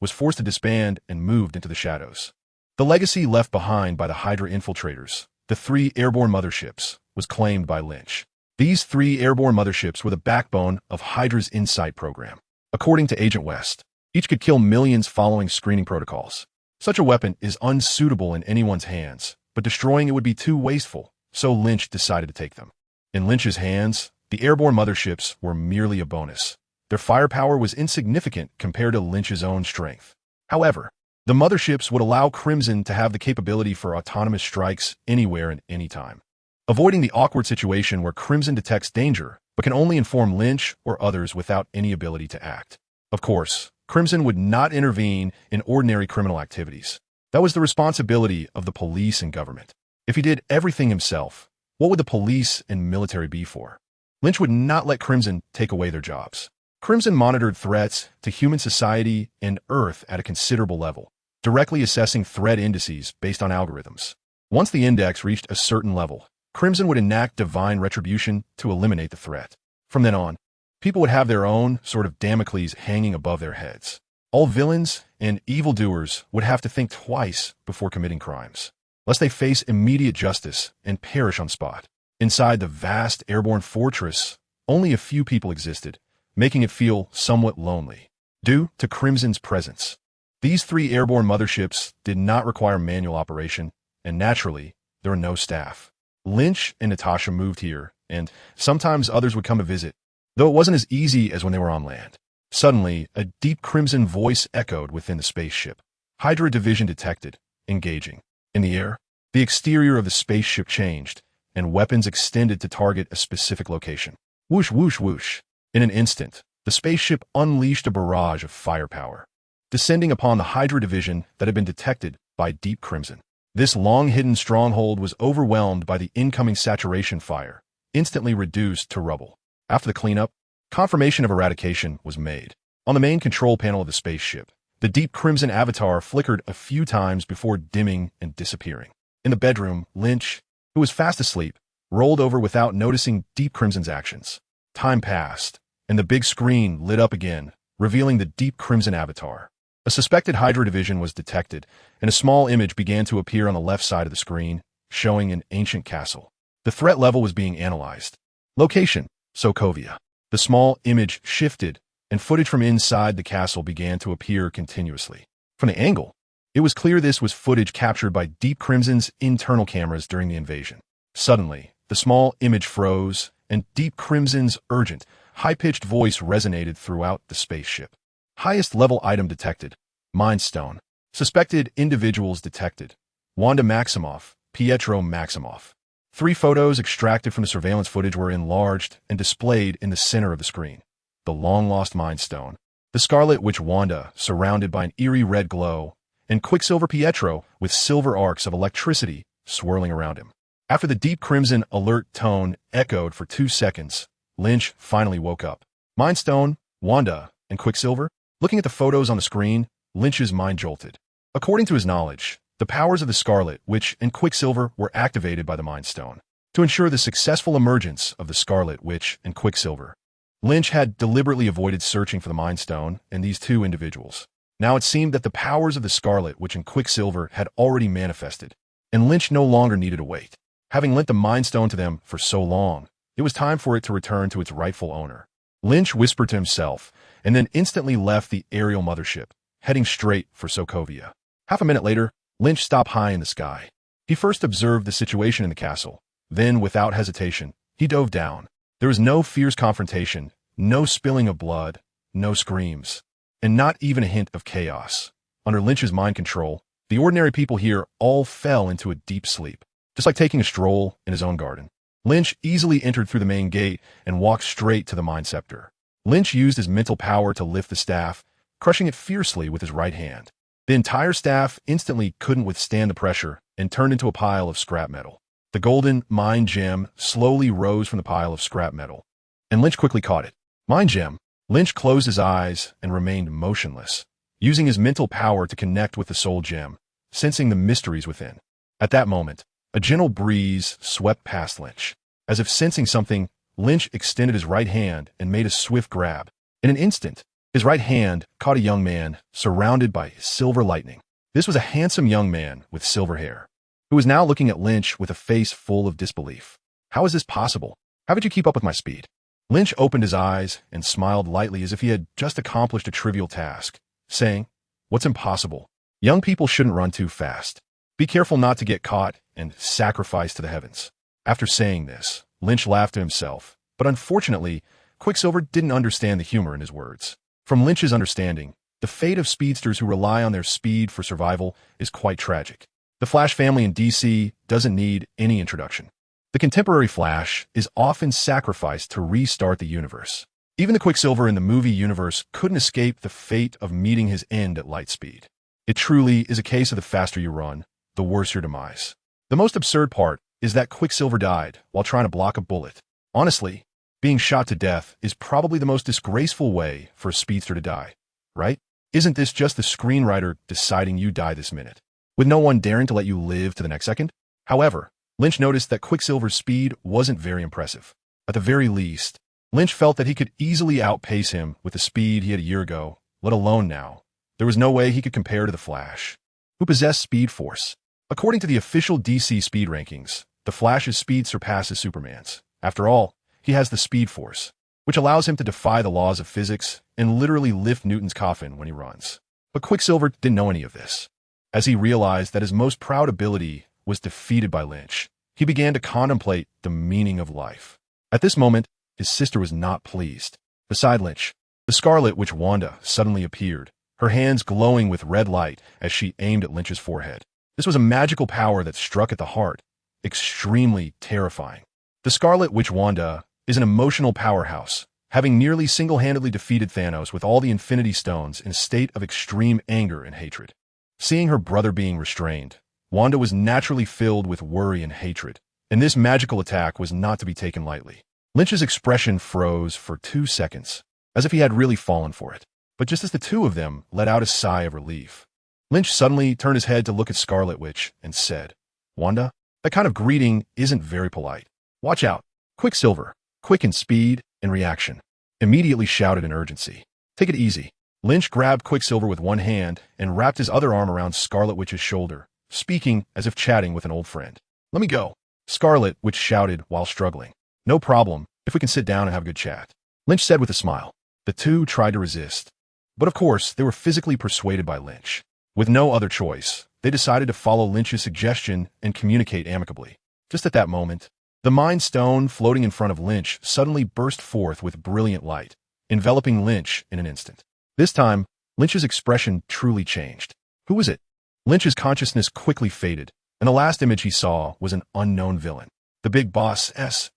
was forced to disband and moved into the shadows. The legacy left behind by the Hydra infiltrators, the 3 airborne motherships, was claimed by Lynch. These 3 airborne motherships were the backbone of Hydra's Insight program. According to Agent West, each could kill millions following screening protocols. Such a weapon is unsuitable in anyone's hands, but destroying it would be too wasteful, so Lynch decided to take them. In Lynch's hands, the airborne motherships were merely a bonus. Their firepower was insignificant compared to Lynch's own strength. However, the motherships would allow Crimson to have the capability for autonomous strikes anywhere and anytime, avoiding the awkward situation where Crimson detects danger but can only inform Lynch or others without any ability to act. Of course, Crimson would not intervene in ordinary criminal activities. That was the responsibility of the police and government. If he did everything himself, what would the police and military be for? Lynch would not let Crimson take away their jobs. Crimson monitored threats to human society and Earth at a considerable level, directly assessing threat indices based on algorithms. Once the index reached a certain level, Crimson would enact divine retribution to eliminate the threat. From then on, people would have their own sort of Damocles hanging above their heads. All villains and evildoers would have to think twice before committing crimes, lest they face immediate justice and perish on spot. Inside the vast airborne fortress, only a few people existed, making it feel somewhat lonely. Due to Crimson's presence, these 3 airborne motherships did not require manual operation, and naturally, there were no staff. Lynch and Natasha moved here, and sometimes others would come to visit, though it wasn't as easy as when they were on land. Suddenly, a deep Crimson voice echoed within the spaceship. Hydra Division detected, engaging. In the air, the exterior of the spaceship changed, and weapons extended to target a specific location. Whoosh, whoosh, whoosh. In an instant, the spaceship unleashed a barrage of firepower, descending upon the Hydra Division that had been detected by Deep Crimson. This long-hidden stronghold was overwhelmed by the incoming saturation fire, instantly reduced to rubble. After the cleanup, confirmation of eradication was made. On the main control panel of the spaceship, the Deep Crimson avatar flickered a few times before dimming and disappearing. In the bedroom, Lynch, who was fast asleep, rolled over without noticing Deep Crimson's actions. Time passed, and the big screen lit up again, revealing the Deep Crimson avatar. A suspected Hydra Division was detected, and a small image began to appear on the left side of the screen, showing an ancient castle. The threat level was being analyzed. Location: Sokovia. The small image shifted, and footage from inside the castle began to appear continuously. From the angle, it was clear this was footage captured by Deep Crimson's internal cameras during the invasion. Suddenly, the small image froze, and Deep Crimson's urgent, high-pitched voice resonated throughout the spaceship. Highest level item detected: Mind Stone. Suspected individuals detected: Wanda Maximoff, Pietro Maximoff. 3 photos extracted from the surveillance footage were enlarged and displayed in the center of the screen. The long-lost Mind Stone, the Scarlet Witch Wanda, surrounded by an eerie red glow, and Quicksilver Pietro with silver arcs of electricity swirling around him. After the Deep Crimson alert tone echoed for 2 seconds, Lynch finally woke up. Mind Stone, Wanda, and Quicksilver? Looking at the photos on the screen, Lynch's mind jolted. According to his knowledge, the powers of the Scarlet Witch and Quicksilver were activated by the Mind Stone. To ensure the successful emergence of the Scarlet Witch and Quicksilver, Lynch had deliberately avoided searching for the Mind Stone and these 2 individuals. Now it seemed that the powers of the Scarlet Witch and Quicksilver had already manifested, and Lynch no longer needed to wait. Having lent the Mind Stone to them for so long, it was time for it to return to its rightful owner. Lynch whispered to himself, and then instantly left the aerial mothership, heading straight for Sokovia. Half a minute later, Lynch stopped high in the sky. He first observed the situation in the castle. Then, without hesitation, he dove down. There was no fierce confrontation, no spilling of blood, no screams, and not even a hint of chaos. Under Lynch's mind control, the ordinary people here all fell into a deep sleep, just like taking a stroll in his own garden. Lynch easily entered through the main gate and walked straight to the Mind Scepter. Lynch used his mental power to lift the staff, crushing it fiercely with his right hand. The entire staff instantly couldn't withstand the pressure and turned into a pile of scrap metal. The golden Mind Gem slowly rose from the pile of scrap metal, and Lynch quickly caught it. Mind Gem. Lynch closed his eyes and remained motionless, using his mental power to connect with the Soul Gem, sensing the mysteries within. At that moment, a gentle breeze swept past Lynch. As if sensing something, Lynch extended his right hand and made a swift grab. In an instant, his right hand caught a young man surrounded by silver lightning. This was a handsome young man with silver hair, who was now looking at Lynch with a face full of disbelief. How is this possible? How did you keep up with my speed? Lynch opened his eyes and smiled lightly as if he had just accomplished a trivial task, saying, "What's impossible? Young people shouldn't run too fast. Be careful not to get caught and sacrificed to the heavens." After saying this, Lynch laughed to himself, but unfortunately, Quicksilver didn't understand the humor in his words. From Lynch's understanding, the fate of speedsters who rely on their speed for survival is quite tragic. The Flash family in DC doesn't need any introduction. The contemporary Flash is often sacrificed to restart the universe. Even the Quicksilver in the movie universe couldn't escape the fate of meeting his end at light speed. It truly is a case of the faster you run, the worse your demise. The most absurd part is that Quicksilver died while trying to block a bullet. Honestly, Being shot to death is probably the most disgraceful way for a speedster to die, right? Isn't this just the screenwriter deciding you die this minute, with no one daring to let you live to the next second? However, Lynch noticed that Quicksilver's speed wasn't very impressive. At the very least, Lynch felt that he could easily outpace him with the speed he had a year ago, let alone now. There was no way he could compare to the Flash, who possessed Speed Force. According to the official DC speed rankings, the Flash's speed surpasses Superman's. After all, he has the Speed Force, which allows him to defy the laws of physics and literally lift Newton's coffin when he runs. But Quicksilver didn't know any of this. As he realized that his most proud ability was defeated by Lynch, he began to contemplate the meaning of life. At this moment, his sister was not pleased. Beside Lynch, the Scarlet Witch Wanda suddenly appeared, her hands glowing with red light as she aimed at Lynch's forehead. This was a magical power that struck at the heart, extremely terrifying. The Scarlet Witch Wanda is an emotional powerhouse, having nearly single-handedly defeated Thanos with all the Infinity Stones in a state of extreme anger and hatred. Seeing her brother being restrained, Wanda was naturally filled with worry and hatred, and this magical attack was not to be taken lightly. Lynch's expression froze for 2 seconds, as if he had really fallen for it. But just as the two of them let out a sigh of relief, Lynch suddenly turned his head to look at Scarlet Witch and said, "Wanda, that kind of greeting isn't very polite. Watch out. Quicksilver, quick in speed and reaction," immediately shouted in urgency. "Take it easy." Lynch grabbed Quicksilver with one hand and wrapped his other arm around Scarlet Witch's shoulder, speaking as if chatting with an old friend. "Let me go," Scarlet Witch shouted while struggling. "No problem, if we can sit down and have a good chat," Lynch said with a smile. The two tried to resist, but of course they were physically persuaded by Lynch. With no other choice, they decided to follow Lynch's suggestion and communicate amicably. Just at that moment, the Mind Stone floating in front of Lynch suddenly burst forth with brilliant light, enveloping Lynch in an instant. This time, Lynch's expression truly changed. Who was it? Lynch's consciousness quickly faded, and the last image he saw was an unknown villain. The Big Boss S-H-I-E-L-D,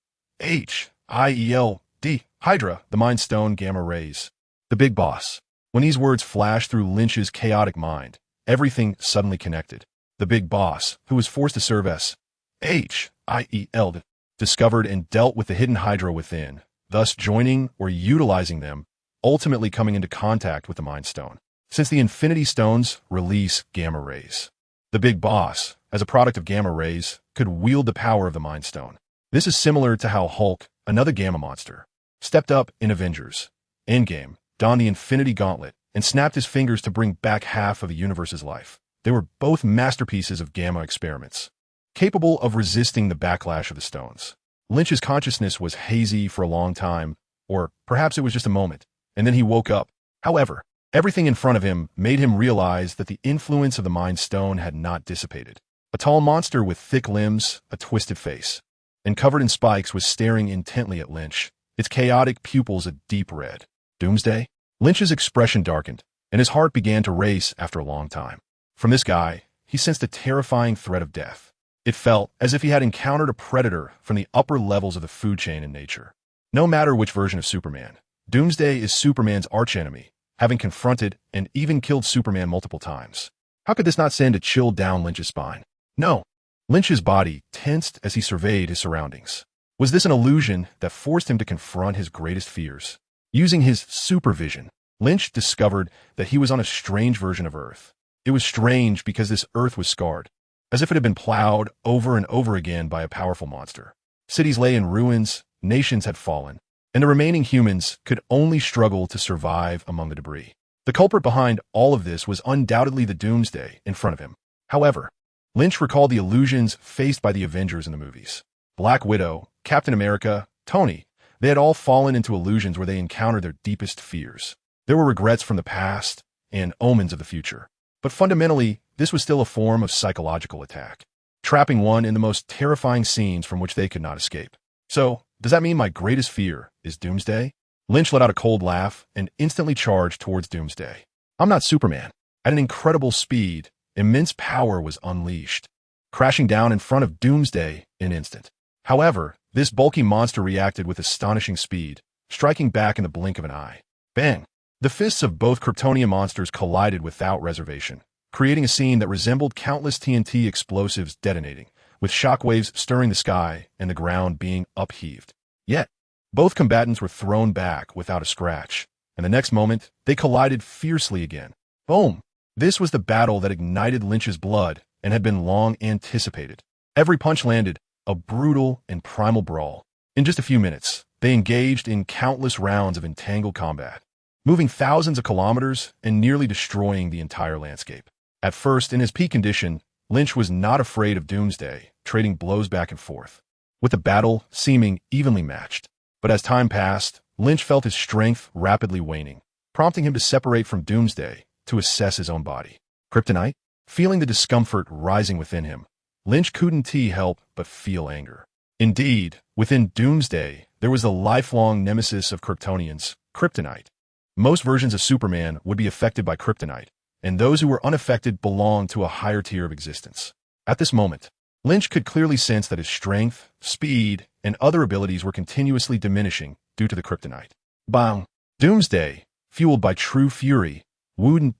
Hydra, the Mind Stone Gamma Rays. The Big Boss. When these words flashed through Lynch's chaotic mind, everything suddenly connected. The Big Boss, who was forced to serve S-H-I-E-L-D, discovered and dealt with the hidden Hydra within, thus joining or utilizing them, ultimately coming into contact with the Mind Stone. Since the Infinity Stones release gamma rays, the Big Boss, as a product of gamma rays, could wield the power of the Mind Stone. This is similar to how Hulk, another gamma monster, stepped up in Avengers Endgame, donned the Infinity Gauntlet, and snapped his fingers to bring back half of the universe's life. They were both masterpieces of gamma experiments, capable of resisting the backlash of the stones. Lynch's consciousness was hazy for a long time, or perhaps it was just a moment, and then he woke up. However, everything in front of him made him realize that the influence of the Mind Stone had not dissipated. A tall monster with thick limbs, a twisted face, and covered in spikes was staring intently at Lynch, its chaotic pupils a deep red. Doomsday? Lynch's expression darkened, and his heart began to race after a long time. From this guy, he sensed a terrifying threat of death. It felt as if he had encountered a predator from the upper levels of the food chain in nature. No matter which version of Superman, Doomsday is Superman's archenemy, having confronted and even killed Superman multiple times. How could this not send a chill down Lynch's spine? No. Lynch's body tensed as he surveyed his surroundings. Was this an illusion that forced him to confront his greatest fears? Using his supervision, Lynch discovered that he was on a strange version of Earth. It was strange because this Earth was scarred, as if it had been plowed over and over again by a powerful monster. Cities lay in ruins, nations had fallen, and the remaining humans could only struggle to survive among the debris. The culprit behind all of this was undoubtedly the Doomsday in front of him. However, Lynch recalled the illusions faced by the Avengers in the movies. Black Widow, Captain America, Tony, they had all fallen into illusions where they encountered their deepest fears. There were regrets from the past and omens of the future. But fundamentally, this was still a form of psychological attack, trapping one in the most terrifying scenes from which they could not escape. So, does that mean my greatest fear is Doomsday? Lynch let out a cold laugh and instantly charged towards Doomsday. I'm not Superman. At an incredible speed, immense power was unleashed, crashing down in front of Doomsday in an instant. However, this bulky monster reacted with astonishing speed, striking back in the blink of an eye. Bang! The fists of both Kryptonian monsters collided without reservation, creating a scene that resembled countless TNT explosives detonating, with shockwaves stirring the sky and the ground being upheaved. Yet, Both combatants were thrown back without a scratch, and the next moment, they collided fiercely again. Boom! This was the battle that ignited Lynch's blood and had been long anticipated. Every punch landed, a brutal and primal brawl. In just a few minutes, they engaged in countless rounds of entangled combat, moving thousands of kilometers and nearly destroying the entire landscape. At first, in his peak condition, Lynch was not afraid of Doomsday, trading blows back and forth, with the battle seeming evenly matched. But as time passed, Lynch felt his strength rapidly waning, prompting him to separate from Doomsday to assess his own body. Kryptonite? Feeling the discomfort rising within him, Lynch couldn't help but feel anger. Indeed, within Doomsday, there was the lifelong nemesis of Kryptonians, Kryptonite. Most versions of Superman would be affected by Kryptonite, and those who were unaffected belonged to a higher tier of existence. At this moment, Lynch could clearly sense that his strength, speed, and other abilities were continuously diminishing due to the Kryptonite. Bang! Doomsday, fueled by true fury, wouldn't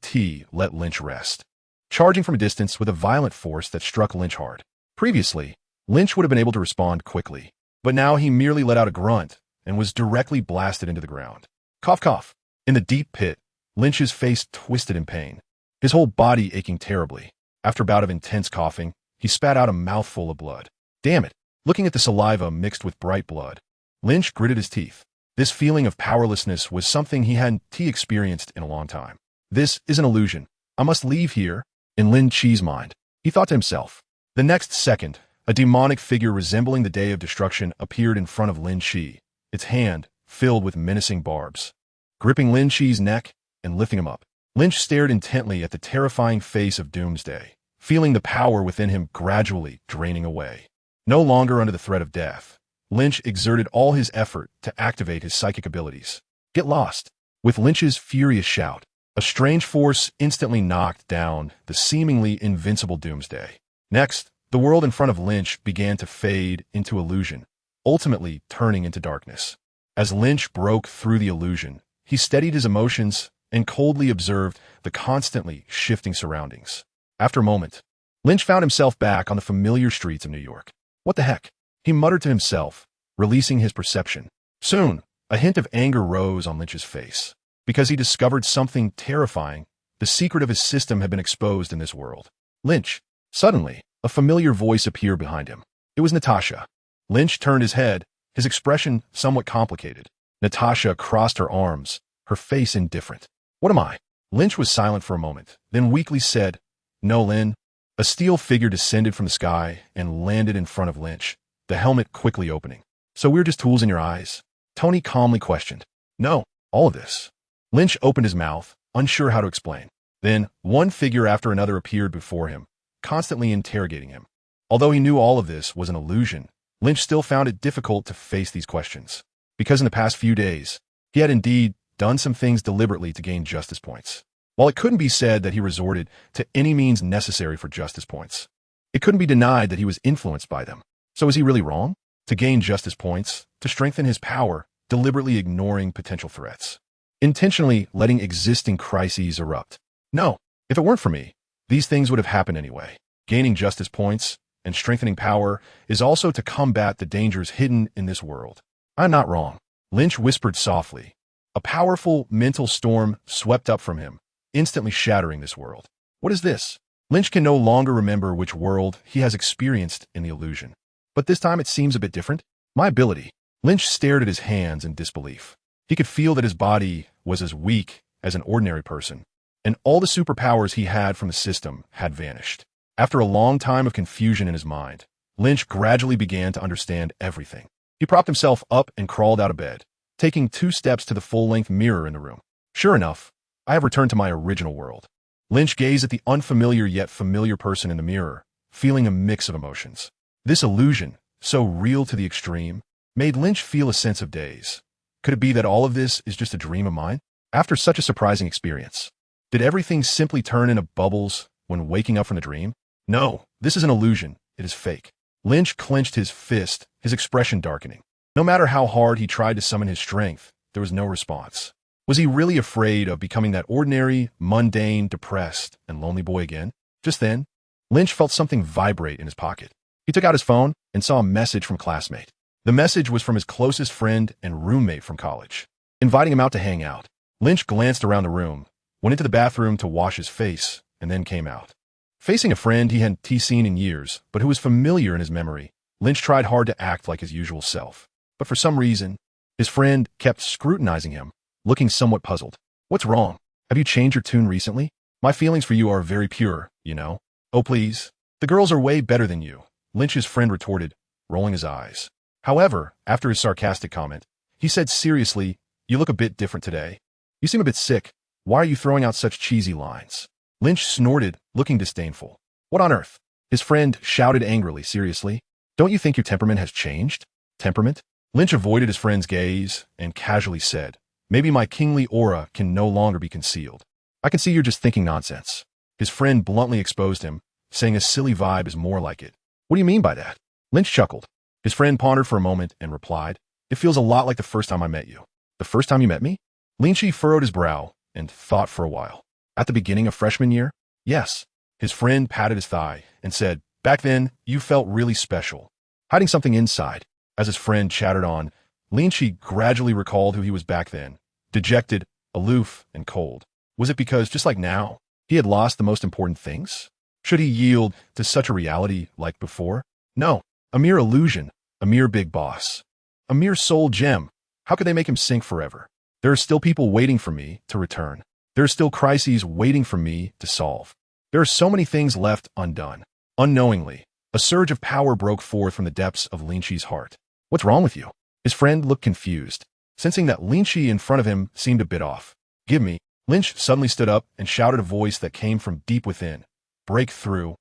let Lynch rest, charging from a distance with a violent force that struck Lynch hard. Previously, Lynch would have been able to respond quickly, but now he merely let out a grunt and was directly blasted into the ground. Cough, cough. In the deep pit, Lynch's face twisted in pain, his whole body aching terribly. After a bout of intense coughing, he spat out a mouthful of blood. Damn it! Looking at the saliva mixed with bright blood, Lynch gritted his teeth. This feeling of powerlessness was something he hadn't experienced in a long time. This is an illusion. I must leave here. In Lin Chi's mind, he thought to himself. The next second, a demonic figure resembling the Day of Destruction appeared in front of Lin Chi, its hand filled with menacing barbs. Gripping Lin Chi's neck and lifting him up, Lynch stared intently at the terrifying face of Doomsday, feeling the power within him gradually draining away. No longer under the threat of death, Lynch exerted all his effort to activate his psychic abilities. Get lost! With Lynch's furious shout, a strange force instantly knocked down the seemingly invincible Doomsday. Next, the world in front of Lynch began to fade into illusion, ultimately turning into darkness. As Lynch broke through the illusion, he steadied his emotions and coldly observed the constantly shifting surroundings. After a moment, Lynch found himself back on the familiar streets of New York. What the heck? He muttered to himself, releasing his perception. Soon, a hint of anger rose on Lynch's face. Because he discovered something terrifying, the secret of his system had been exposed in this world. Lynch. Suddenly, a familiar voice appeared behind him. It was Natasha. Lynch turned his head, his expression somewhat complicated. Natasha crossed her arms, her face indifferent. What am I? Lynch was silent for a moment, then weakly said, No, Lynn. A steel figure descended from the sky and landed in front of Lynch, the helmet quickly opening. So we're just tools in your eyes? Tony calmly questioned. No, all of this. Lynch opened his mouth, unsure how to explain. Then, one figure after another appeared before him, constantly interrogating him. Although he knew all of this was an illusion, Lynch still found it difficult to face these questions. Because in the past few days, he had indeed done some things deliberately to gain justice points. While it couldn't be said that he resorted to any means necessary for justice points, it couldn't be denied that he was influenced by them. So is he really wrong? To gain justice points, to strengthen his power, deliberately ignoring potential threats. Intentionally letting existing crises erupt. No, if it weren't for me, these things would have happened anyway. Gaining justice points and strengthening power is also to combat the dangers hidden in this world. I'm not wrong. Lynch whispered softly. A powerful mental storm swept up from him, instantly shattering this world. What is this? Lynch can no longer remember which world he has experienced in the illusion. But this time it seems a bit different. My ability. Lynch stared at his hands in disbelief. He could feel that his body was as weak as an ordinary person, and all the superpowers he had from the system had vanished. After a long time of confusion in his mind, Lynch gradually began to understand everything. He propped himself up and crawled out of bed, taking 2 steps to the full-length mirror in the room. Sure enough, I have returned to my original world. Lynch gazed at the unfamiliar yet familiar person in the mirror, feeling a mix of emotions. This illusion, so real to the extreme, made Lynch feel a sense of daze. Could it be that all of this is just a dream of mine? After such a surprising experience, did everything simply turn into bubbles when waking up from the dream? No, this is an illusion. It is fake. Lynch clenched his fist, his expression darkening. No matter how hard he tried to summon his strength, there was no response. Was he really afraid of becoming that ordinary, mundane, depressed, and lonely boy again? Just then, Lynch felt something vibrate in his pocket. He took out his phone and saw a message from a classmate. The message was from his closest friend and roommate from college, inviting him out to hang out. Lynch glanced around the room, went into the bathroom to wash his face, and then came out. Facing a friend he hadn't seen in years, but who was familiar in his memory, Lynch tried hard to act like his usual self. But for some reason, his friend kept scrutinizing him, looking somewhat puzzled. "What's wrong? Have you changed your tune recently? My feelings for you are very pure, you know." "Oh, please. The girls are way better than you," Lynch's friend retorted, rolling his eyes. However, after his sarcastic comment, he said seriously, "You look a bit different today. You seem a bit sick. Why are you throwing out such cheesy lines?" Lynch snorted, looking disdainful. "What on earth?" His friend shouted angrily. "Seriously? Don't you think your temperament has changed?" "Temperament?" Lynch avoided his friend's gaze and casually said, "Maybe my kingly aura can no longer be concealed. I can see you're just thinking nonsense." His friend bluntly exposed him, saying a silly vibe is more like it. "What do you mean by that?" Lynch chuckled. His friend pondered for a moment and replied, "It feels a lot like the first time I met you." "The first time you met me?" Lynchy furrowed his brow and thought for a while. "At the beginning of freshman year?" "Yes." His friend patted his thigh and said, "Back then, you felt really special. Hiding something inside." As his friend chattered on, Lynchy gradually recalled who he was back then, dejected, aloof, and cold. Was it because, just like now, he had lost the most important things? Should he yield to such a reality like before? No, a mere illusion, a mere big boss, a mere soul gem. How could they make him sink forever? There are still people waiting for me to return. There are still crises waiting for me to solve. There are so many things left undone. Unknowingly, a surge of power broke forth from the depths of Lynchy's heart. "What's wrong with you?" His friend looked confused, sensing that Lynchy in front of him seemed a bit off. "Give me." Lynch suddenly stood up and shouted a voice that came from deep within. "Break through."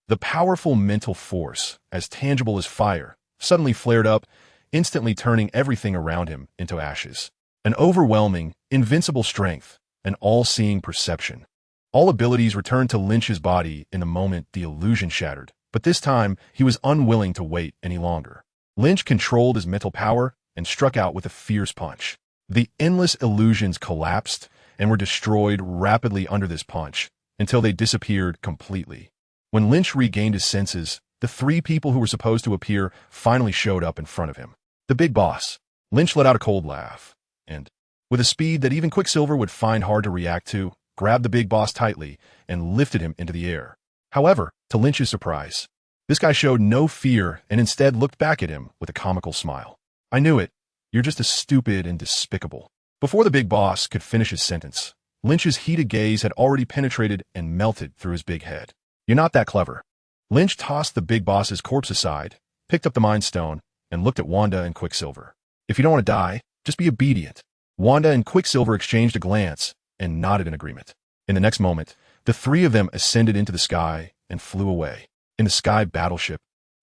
The powerful mental force, as tangible as fire, suddenly flared up, instantly turning everything around him into ashes. An overwhelming, invincible strength, an all-seeing perception. All abilities returned to Lynch's body in the moment the illusion shattered, but this time he was unwilling to wait any longer. Lynch controlled his mental power and struck out with a fierce punch. The endless illusions collapsed and were destroyed rapidly under this punch until they disappeared completely. When Lynch regained his senses, the three people who were supposed to appear finally showed up in front of him. The big boss. Lynch let out a cold laugh, and, with a speed that even Quicksilver would find hard to react to, grabbed the big boss tightly and lifted him into the air. However, to Lynch's surprise, this guy showed no fear and instead looked back at him with a comical smile. "I knew it. You're just as stupid and despicable." Before the big boss could finish his sentence, Lynch's heated gaze had already penetrated and melted through his big head. "You're not that clever." Lynch tossed the big boss's corpse aside, picked up the Mind Stone, and looked at Wanda and Quicksilver. "If you don't want to die, just be obedient." Wanda and Quicksilver exchanged a glance and nodded in agreement. In the next moment, the three of them ascended into the sky and flew away. In the sky battleship,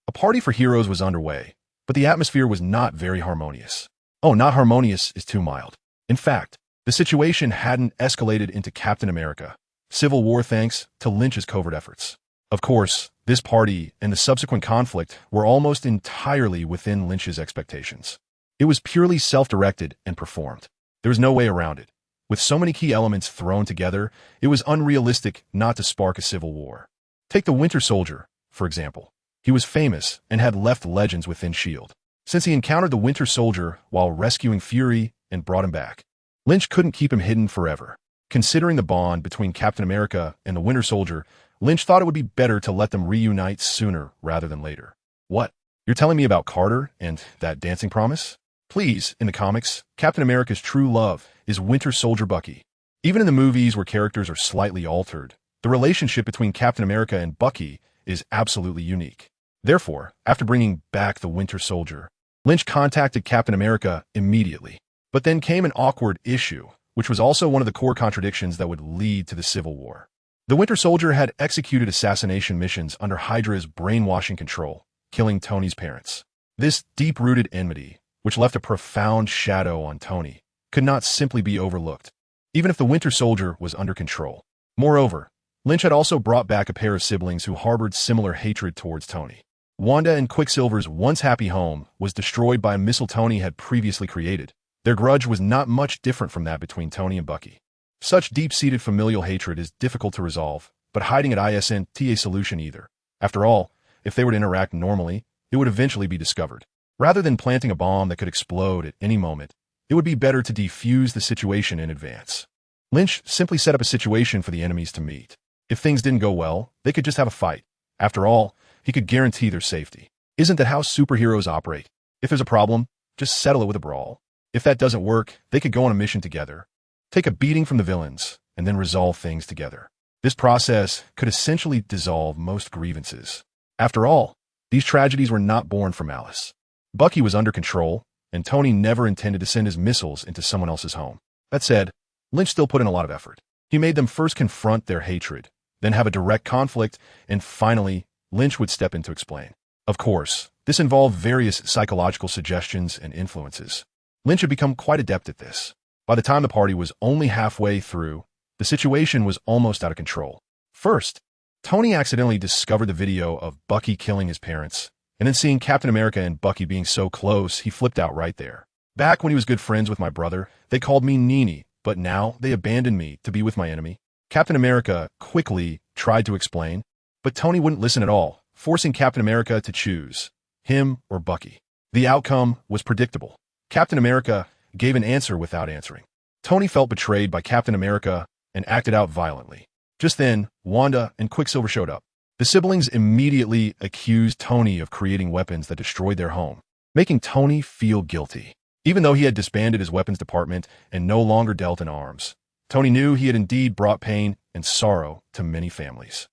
a party for heroes was underway, but the atmosphere was not very harmonious. Oh, not harmonious is too mild. In fact, the situation hadn't escalated into Captain America Civil War thanks to Lynch's covert efforts. Of course, this party and the subsequent conflict were almost entirely within Lynch's expectations. It was purely self-directed and performed. There was no way around it. With so many key elements thrown together, it was unrealistic not to spark a civil war. Take the Winter Soldier, for example. He was famous and had left legends within S.H.I.E.L.D. since he encountered the Winter Soldier while rescuing Fury and brought him back. Lynch couldn't keep him hidden forever. Considering the bond between Captain America and the Winter Soldier, Lynch thought it would be better to let them reunite sooner rather than later. "What? You're telling me about Carter and that dancing promise?" Please, in the comics, Captain America's true love is Winter Soldier Bucky. Even in the movies where characters are slightly altered, the relationship between Captain America and Bucky is absolutely unique. Therefore, after bringing back the Winter Soldier, Lynch contacted Captain America immediately. But then came an awkward issue, which was also one of the core contradictions that would lead to the Civil War. The Winter Soldier had executed assassination missions under Hydra's brainwashing control, killing Tony's parents. This deep-rooted enmity, which left a profound shadow on Tony, could not simply be overlooked, even if the Winter Soldier was under control. Moreover, Lynch had also brought back a pair of siblings who harbored similar hatred towards Tony. Wanda and Quicksilver's once happy home was destroyed by a missile Tony had previously created. Their grudge was not much different from that between Tony and Bucky. Such deep-seated familial hatred is difficult to resolve, but hiding it isn't a solution either. After all, if they were to interact normally, it would eventually be discovered. Rather than planting a bomb that could explode at any moment, it would be better to defuse the situation in advance. Lynch simply set up a situation for the enemies to meet. If things didn't go well, they could just have a fight. After all, he could guarantee their safety. Isn't that how superheroes operate? If there's a problem, just settle it with a brawl. If that doesn't work, they could go on a mission together, take a beating from the villains, and then resolve things together. This process could essentially dissolve most grievances. After all, these tragedies were not born from malice. Bucky was under control, and Tony never intended to send his missiles into someone else's home. That said, Lynch still put in a lot of effort. He made them first confront their hatred, then have a direct conflict, and finally, Lynch would step in to explain. Of course, this involved various psychological suggestions and influences. Lynch had become quite adept at this. By the time the party was only halfway through, the situation was almost out of control. First, Tony accidentally discovered the video of Bucky killing his parents, and then seeing Captain America and Bucky being so close, he flipped out right there. Back when he was good friends with my brother, they called me Nini, but now they abandoned me to be with my enemy. Captain America quickly tried to explain, but Tony wouldn't listen at all, forcing Captain America to choose him or Bucky. The outcome was predictable. Captain America gave an answer without answering. Tony felt betrayed by Captain America and acted out violently. Just then, Wanda and Quicksilver showed up. The siblings immediately accused Tony of creating weapons that destroyed their home, making Tony feel guilty. Even though he had disbanded his weapons department and no longer dealt in arms, Tony knew he had indeed brought pain and sorrow to many families.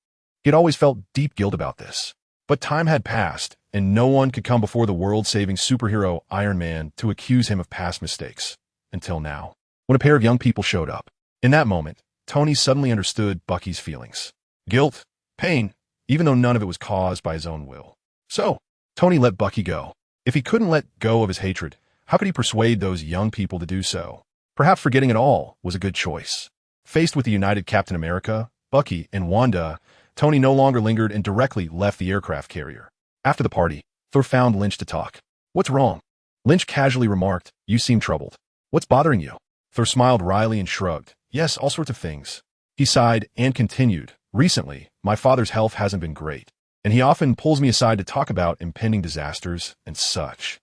He had always felt deep guilt about this. But time had passed, and no one could come before the world-saving superhero Iron Man to accuse him of past mistakes. Until now, when a pair of young people showed up. In that moment, Tony suddenly understood Bucky's feelings. Guilt, pain, even though none of it was caused by his own will. So, Tony let Bucky go. If he couldn't let go of his hatred, how could he persuade those young people to do so? Perhaps forgetting it all was a good choice. Faced with the united Captain America, Bucky, and Wanda, Tony no longer lingered and directly left the aircraft carrier. After the party, Thor found Lynch to talk. "What's wrong?" Lynch casually remarked, "You seem troubled. What's bothering you?" Thor smiled wryly and shrugged. "Yes, all sorts of things." He sighed and continued, "Recently, my father's health hasn't been great, and he often pulls me aside to talk about impending disasters and such."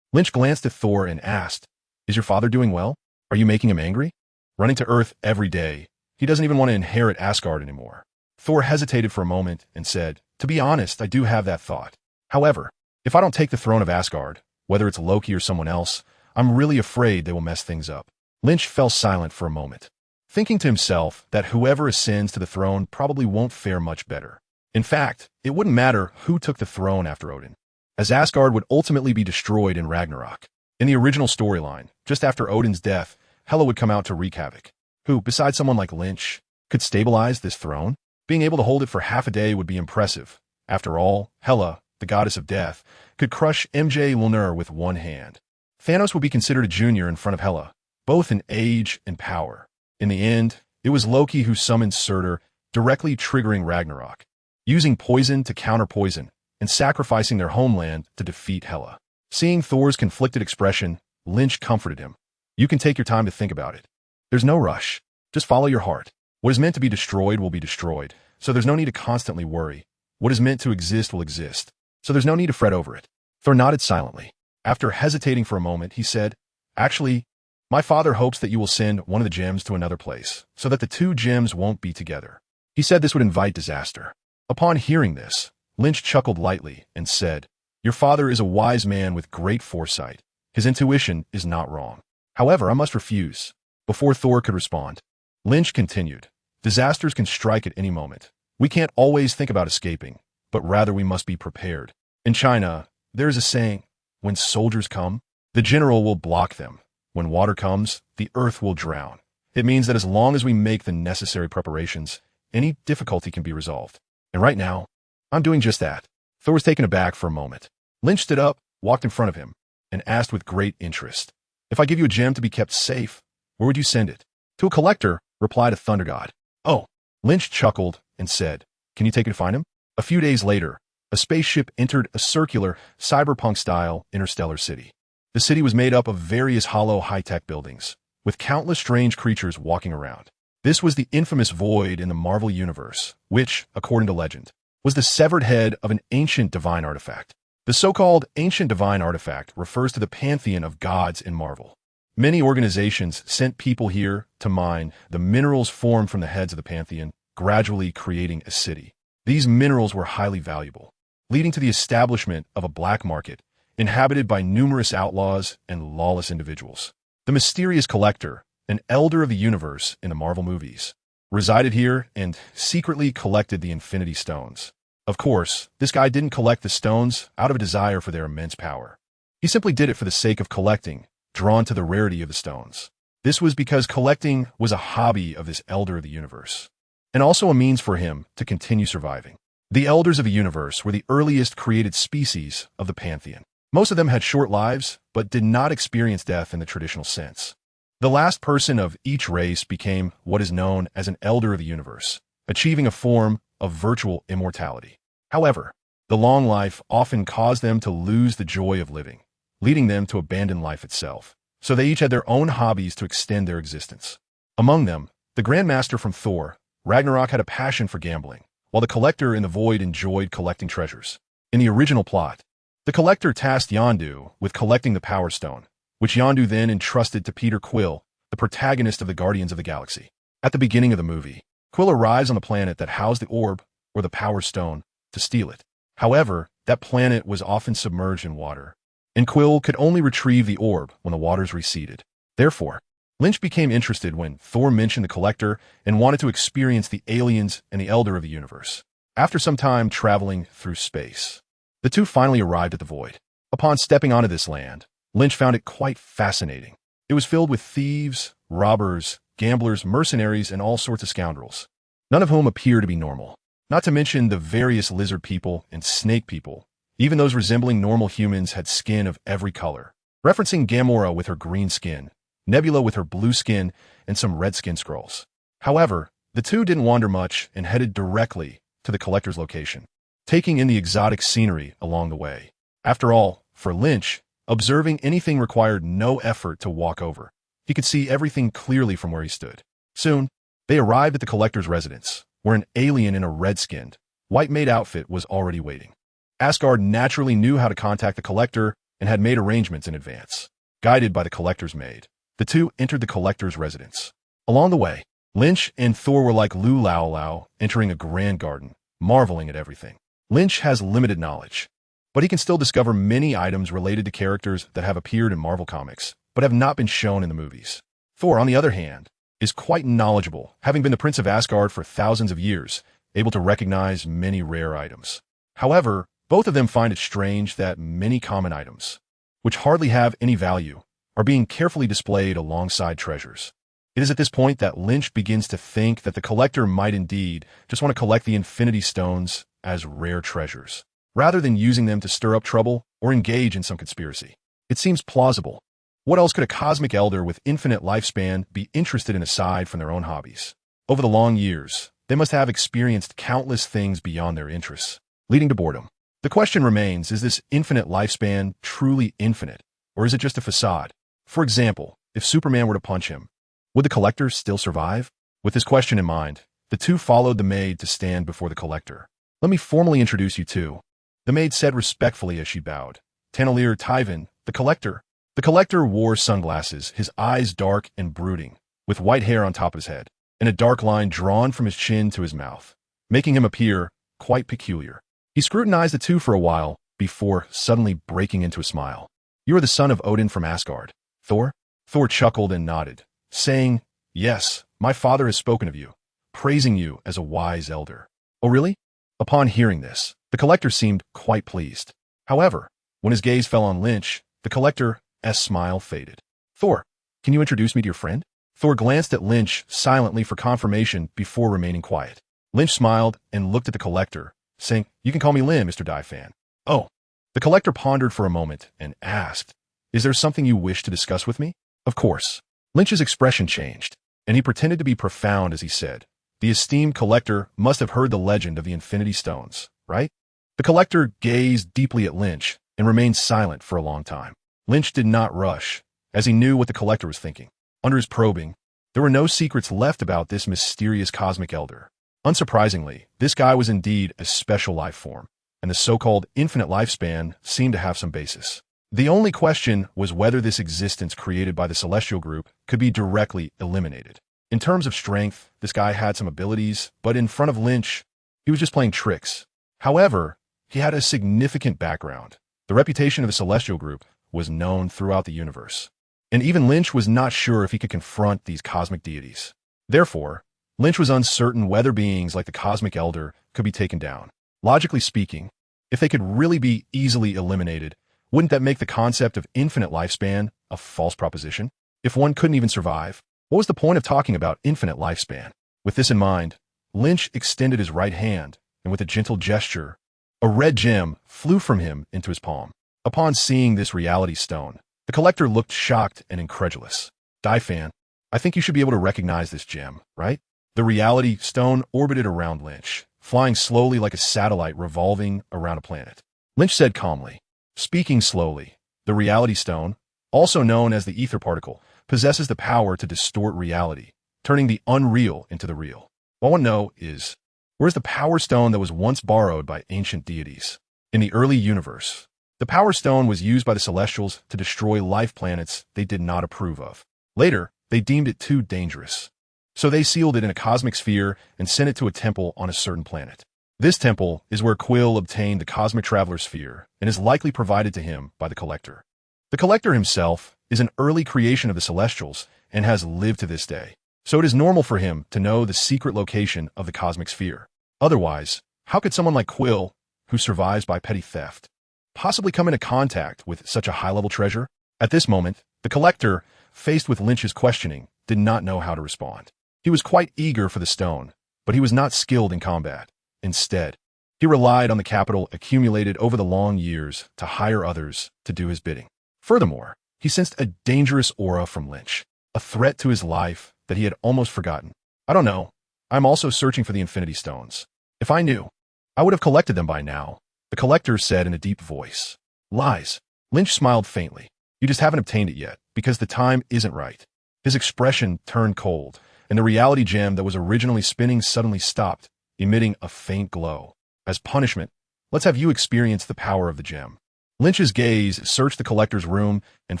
Lynch glanced at Thor and asked, "Is your father doing well? Are you making him angry?" Running to Earth every day, he doesn't even want to inherit Asgard anymore. Thor hesitated for a moment and said, "To be honest, I do have that thought. However, if I don't take the throne of Asgard, whether it's Loki or someone else, I'm really afraid they will mess things up." Lynch fell silent for a moment, thinking to himself that whoever ascends to the throne probably won't fare much better. In fact, it wouldn't matter who took the throne after Odin, as Asgard would ultimately be destroyed in Ragnarok. In the original storyline, just after Odin's death, Hela would come out to wreak havoc. Who, besides someone like Lynch, could stabilize this throne? Being able to hold it for half a day would be impressive. After all, Hela, the goddess of death, could crush MJ Mjolnir with one hand. Thanos would be considered a junior in front of Hela, both in age and power. In the end, it was Loki who summoned Surtur, directly triggering Ragnarok, using poison to counter poison, and sacrificing their homeland to defeat Hela. Seeing Thor's conflicted expression, Lynch comforted him. "You can take your time to think about it. There's no rush. Just follow your heart. What is meant to be destroyed will be destroyed, so there's no need to constantly worry. What is meant to exist will exist, so there's no need to fret over it." Thor nodded silently. After hesitating for a moment, he said, "Actually, my father hopes that you will send one of the gems to another place, so that the two gems won't be together." He said this would invite disaster. Upon hearing this, Lynch chuckled lightly and said, "Your father is a wise man with great foresight. His intuition is not wrong. However, I must refuse." Before Thor could respond, Lynch continued, "Disasters can strike at any moment. We can't always think about escaping, but rather we must be prepared. In China, there is a saying, when soldiers come, the general will block them. When water comes, the earth will drown. It means that as long as we make the necessary preparations, any difficulty can be resolved. And right now, I'm doing just that." Thor was taken aback for a moment. Lynch stood up, walked in front of him, and asked with great interest, "If I give you a gem to be kept safe, where would you send it?" "To a collector," replied a thunder god. "Oh." Lynch chuckled and said, "Can you take it to find him?" A few days later, a spaceship entered a circular, cyberpunk-style interstellar city. The city was made up of various hollow high-tech buildings, with countless strange creatures walking around. This was the infamous void in the Marvel Universe, which, according to legend, was the severed head of an ancient divine artifact. The so-called ancient divine artifact refers to the pantheon of gods in Marvel. Many organizations sent people here to mine the minerals formed from the heads of the pantheon, gradually creating a city. These minerals were highly valuable, leading to the establishment of a black market inhabited by numerous outlaws and lawless individuals. The mysterious collector, an elder of the universe in the Marvel movies, resided here and secretly collected the Infinity Stones. Of course, this guy didn't collect the stones out of a desire for their immense power. He simply did it for the sake of collecting, drawn to the rarity of the stones. This was because collecting was a hobby of this elder of the universe, and also a means for him to continue surviving. The elders of the universe were the earliest created species of the pantheon. Most of them had short lives, but did not experience death in the traditional sense. The last person of each race became what is known as an elder of the universe, achieving a form of virtual immortality. However, the long life often caused them to lose the joy of living, leading them to abandon life itself. So they each had their own hobbies to extend their existence. Among them, the Grandmaster from Thor, Ragnarok, had a passion for gambling, while the Collector in the Void enjoyed collecting treasures. In the original plot, the Collector tasked Yondu with collecting the Power Stone, which Yondu then entrusted to Peter Quill, the protagonist of the Guardians of the Galaxy. At the beginning of the movie, Quill arrives on the planet that housed the orb, or the Power Stone, to steal it. However, that planet was often submerged in water, and Quill could only retrieve the orb when the waters receded. Therefore, Lynch became interested when Thor mentioned the Collector and wanted to experience the aliens and the Elder of the Universe. After some time traveling through space, the two finally arrived at the Void. Upon stepping onto this land, Lynch found it quite fascinating. It was filled with thieves, robbers, gamblers, mercenaries, and all sorts of scoundrels, none of whom appear to be normal. Not to mention the various lizard people and snake people. Even those resembling normal humans had skin of every color, referencing Gamora with her green skin, Nebula with her blue skin, and some red skin scrolls. However, the two didn't wander much and headed directly to the Collector's location, taking in the exotic scenery along the way. After all, for Lynch, observing anything required no effort to walk over. He could see everything clearly from where he stood. Soon, they arrived at the Collector's residence, where an alien in a red-skinned, white-made outfit was already waiting. Asgard naturally knew how to contact the Collector and had made arrangements in advance. Guided by the Collector's maid, the two entered the Collector's residence. Along the way, Lynch and Thor were like Lu Lao Lao entering a grand garden, marveling at everything. Lynch has limited knowledge, but he can still discover many items related to characters that have appeared in Marvel Comics, but have not been shown in the movies. Thor, on the other hand, is quite knowledgeable, having been the Prince of Asgard for thousands of years, able to recognize many rare items. However, both of them find it strange that many common items, which hardly have any value, are being carefully displayed alongside treasures. It is at this point that Lynch begins to think that the Collector might indeed just want to collect the Infinity Stones as rare treasures, rather than using them to stir up trouble or engage in some conspiracy. It seems plausible. What else could a cosmic elder with infinite lifespan be interested in aside from their own hobbies? Over the long years, they must have experienced countless things beyond their interests, leading to boredom. The question remains, is this infinite lifespan truly infinite, or is it just a facade? For example, if Superman were to punch him, would the Collector still survive? With this question in mind, the two followed the maid to stand before the Collector. Let me formally introduce you to. The maid said respectfully as she bowed. Tannelir Tyven, the Collector. The Collector wore sunglasses, his eyes dark and brooding, with white hair on top of his head, and a dark line drawn from his chin to his mouth, making him appear quite peculiar. He scrutinized the two for a while, before suddenly breaking into a smile. You are the son of Odin from Asgard, Thor? Thor chuckled and nodded, saying, Yes, my father has spoken of you, praising you as a wise elder. Oh really? Upon hearing this, the Collector seemed quite pleased. However, when his gaze fell on Lynch, the Collector's smile faded. Thor, can you introduce me to your friend? Thor glanced at Lynch silently for confirmation before remaining quiet. Lynch smiled and looked at the Collector, saying, You can call me Lynn, Mr. Daifan. Oh. The Collector pondered for a moment and asked, Is there something you wish to discuss with me? Of course. Lynch's expression changed, and he pretended to be profound as he said, The esteemed Collector must have heard the legend of the Infinity Stones, right? The Collector gazed deeply at Lynch and remained silent for a long time. Lynch did not rush, as he knew what the Collector was thinking. Under his probing, there were no secrets left about this mysterious cosmic elder. Unsurprisingly, this guy was indeed a special life form, and the so-called infinite lifespan seemed to have some basis. The only question was whether this existence created by the celestial group could be directly eliminated. In terms of strength, this guy had some abilities, but in front of Lynch, he was just playing tricks. However, he had a significant background. The reputation of the celestial group was known throughout the universe, and even Lynch was not sure if he could confront these cosmic deities. Therefore, Lynch was uncertain whether beings like the Cosmic Elder could be taken down. Logically speaking, if they could really be easily eliminated, wouldn't that make the concept of infinite lifespan a false proposition? If one couldn't even survive, what was the point of talking about infinite lifespan? With this in mind, Lynch extended his right hand, and with a gentle gesture, a red gem flew from him into his palm. Upon seeing this reality stone, the collector looked shocked and incredulous. Fan, I think you should be able to recognize this gem, right? The reality stone orbited around Lynch, flying slowly like a satellite revolving around a planet. Lynch said calmly, speaking slowly, the reality stone, also known as the ether particle, possesses the power to distort reality, turning the unreal into the real. What I want to know is, where's the power stone that was once borrowed by ancient deities? In the early universe, the power stone was used by the Celestials to destroy life planets they did not approve of. Later, they deemed it too dangerous. So they sealed it in a cosmic sphere and sent it to a temple on a certain planet. This temple is where Quill obtained the Cosmic Traveler Sphere and is likely provided to him by the Collector. The Collector himself is an early creation of the Celestials and has lived to this day, so it is normal for him to know the secret location of the Cosmic Sphere. Otherwise, how could someone like Quill, who survives by petty theft, possibly come into contact with such a high-level treasure? At this moment, the Collector, faced with Lynch's questioning, did not know how to respond. He was quite eager for the stone, but he was not skilled in combat. Instead, he relied on the capital accumulated over the long years to hire others to do his bidding. Furthermore, he sensed a dangerous aura from Lynch, a threat to his life that he had almost forgotten. I don't know. I'm also searching for the Infinity Stones. If I knew, I would have collected them by now, the Collector said in a deep voice. Lies. Lynch smiled faintly. You just haven't obtained it yet, because the time isn't right. His expression turned cold, and the reality gem that was originally spinning suddenly stopped, emitting a faint glow. As punishment, let's have you experience the power of the gem. Lynch's gaze searched the Collector's room and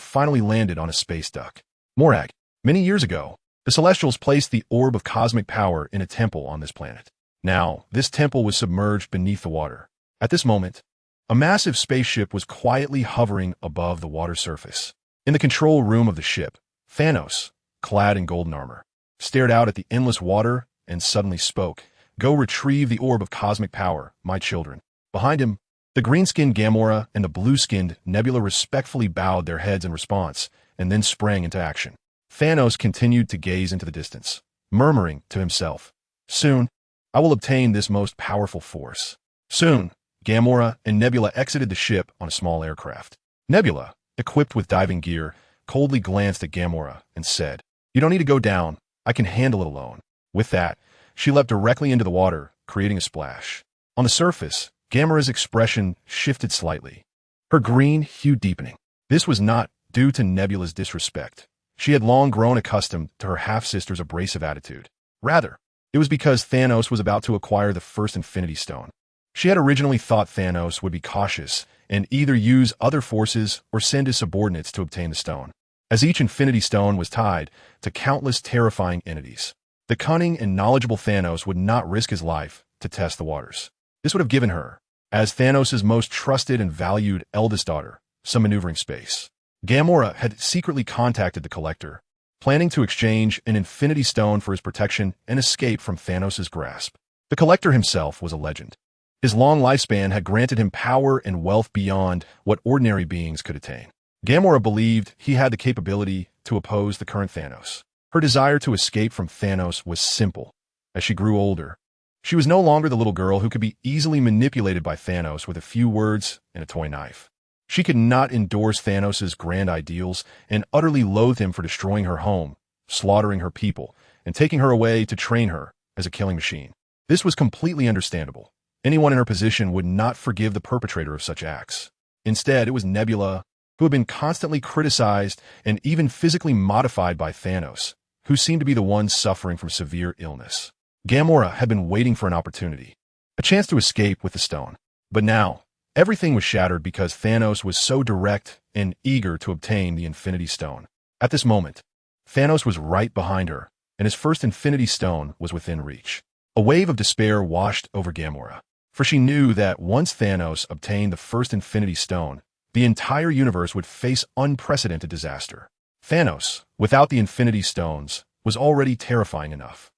finally landed on a space duck. Morag, many years ago, the Celestials placed the orb of cosmic power in a temple on this planet. Now, this temple was submerged beneath the water. At this moment, a massive spaceship was quietly hovering above the water surface. In the control room of the ship, Thanos, clad in golden armor, stared out at the endless water and suddenly spoke. Go retrieve the orb of cosmic power, my children. Behind him, the green-skinned Gamora and the blue-skinned Nebula respectfully bowed their heads in response and then sprang into action. Thanos continued to gaze into the distance, murmuring to himself, Soon, I will obtain this most powerful force. Soon, Gamora and Nebula exited the ship on a small aircraft. Nebula, equipped with diving gear, coldly glanced at Gamora and said, You don't need to go down. I can handle it alone. With that, she leapt directly into the water, creating a splash. On the surface, Gamora's expression shifted slightly, her green hue deepening. This was not due to Nebula's disrespect. She had long grown accustomed to her half-sister's abrasive attitude. Rather, it was because Thanos was about to acquire the first Infinity Stone. She had originally thought Thanos would be cautious and either use other forces or send his subordinates to obtain the stone, as each Infinity Stone was tied to countless terrifying entities. The cunning and knowledgeable Thanos would not risk his life to test the waters. This would have given her, as Thanos' most trusted and valued eldest daughter, some maneuvering space. Gamora had secretly contacted the Collector, planning to exchange an Infinity Stone for his protection and escape from Thanos' grasp. The Collector himself was a legend. His long lifespan had granted him power and wealth beyond what ordinary beings could attain. Gamora believed he had the capability to oppose the current Thanos. Her desire to escape from Thanos was simple. As she grew older, she was no longer the little girl who could be easily manipulated by Thanos with a few words and a toy knife. She could not endorse Thanos' grand ideals and utterly loathed him for destroying her home, slaughtering her people, and taking her away to train her as a killing machine. This was completely understandable. Anyone in her position would not forgive the perpetrator of such acts. Instead, it was Nebula, who had been constantly criticized and even physically modified by Thanos, who seemed to be the one suffering from severe illness. Gamora had been waiting for an opportunity, a chance to escape with the stone. But now, everything was shattered because Thanos was so direct and eager to obtain the Infinity Stone. At this moment, Thanos was right behind her, and his first Infinity Stone was within reach. A wave of despair washed over Gamora, for she knew that once Thanos obtained the first Infinity Stone, the entire universe would face unprecedented disaster. Thanos, without the Infinity Stones, was already terrifying enough.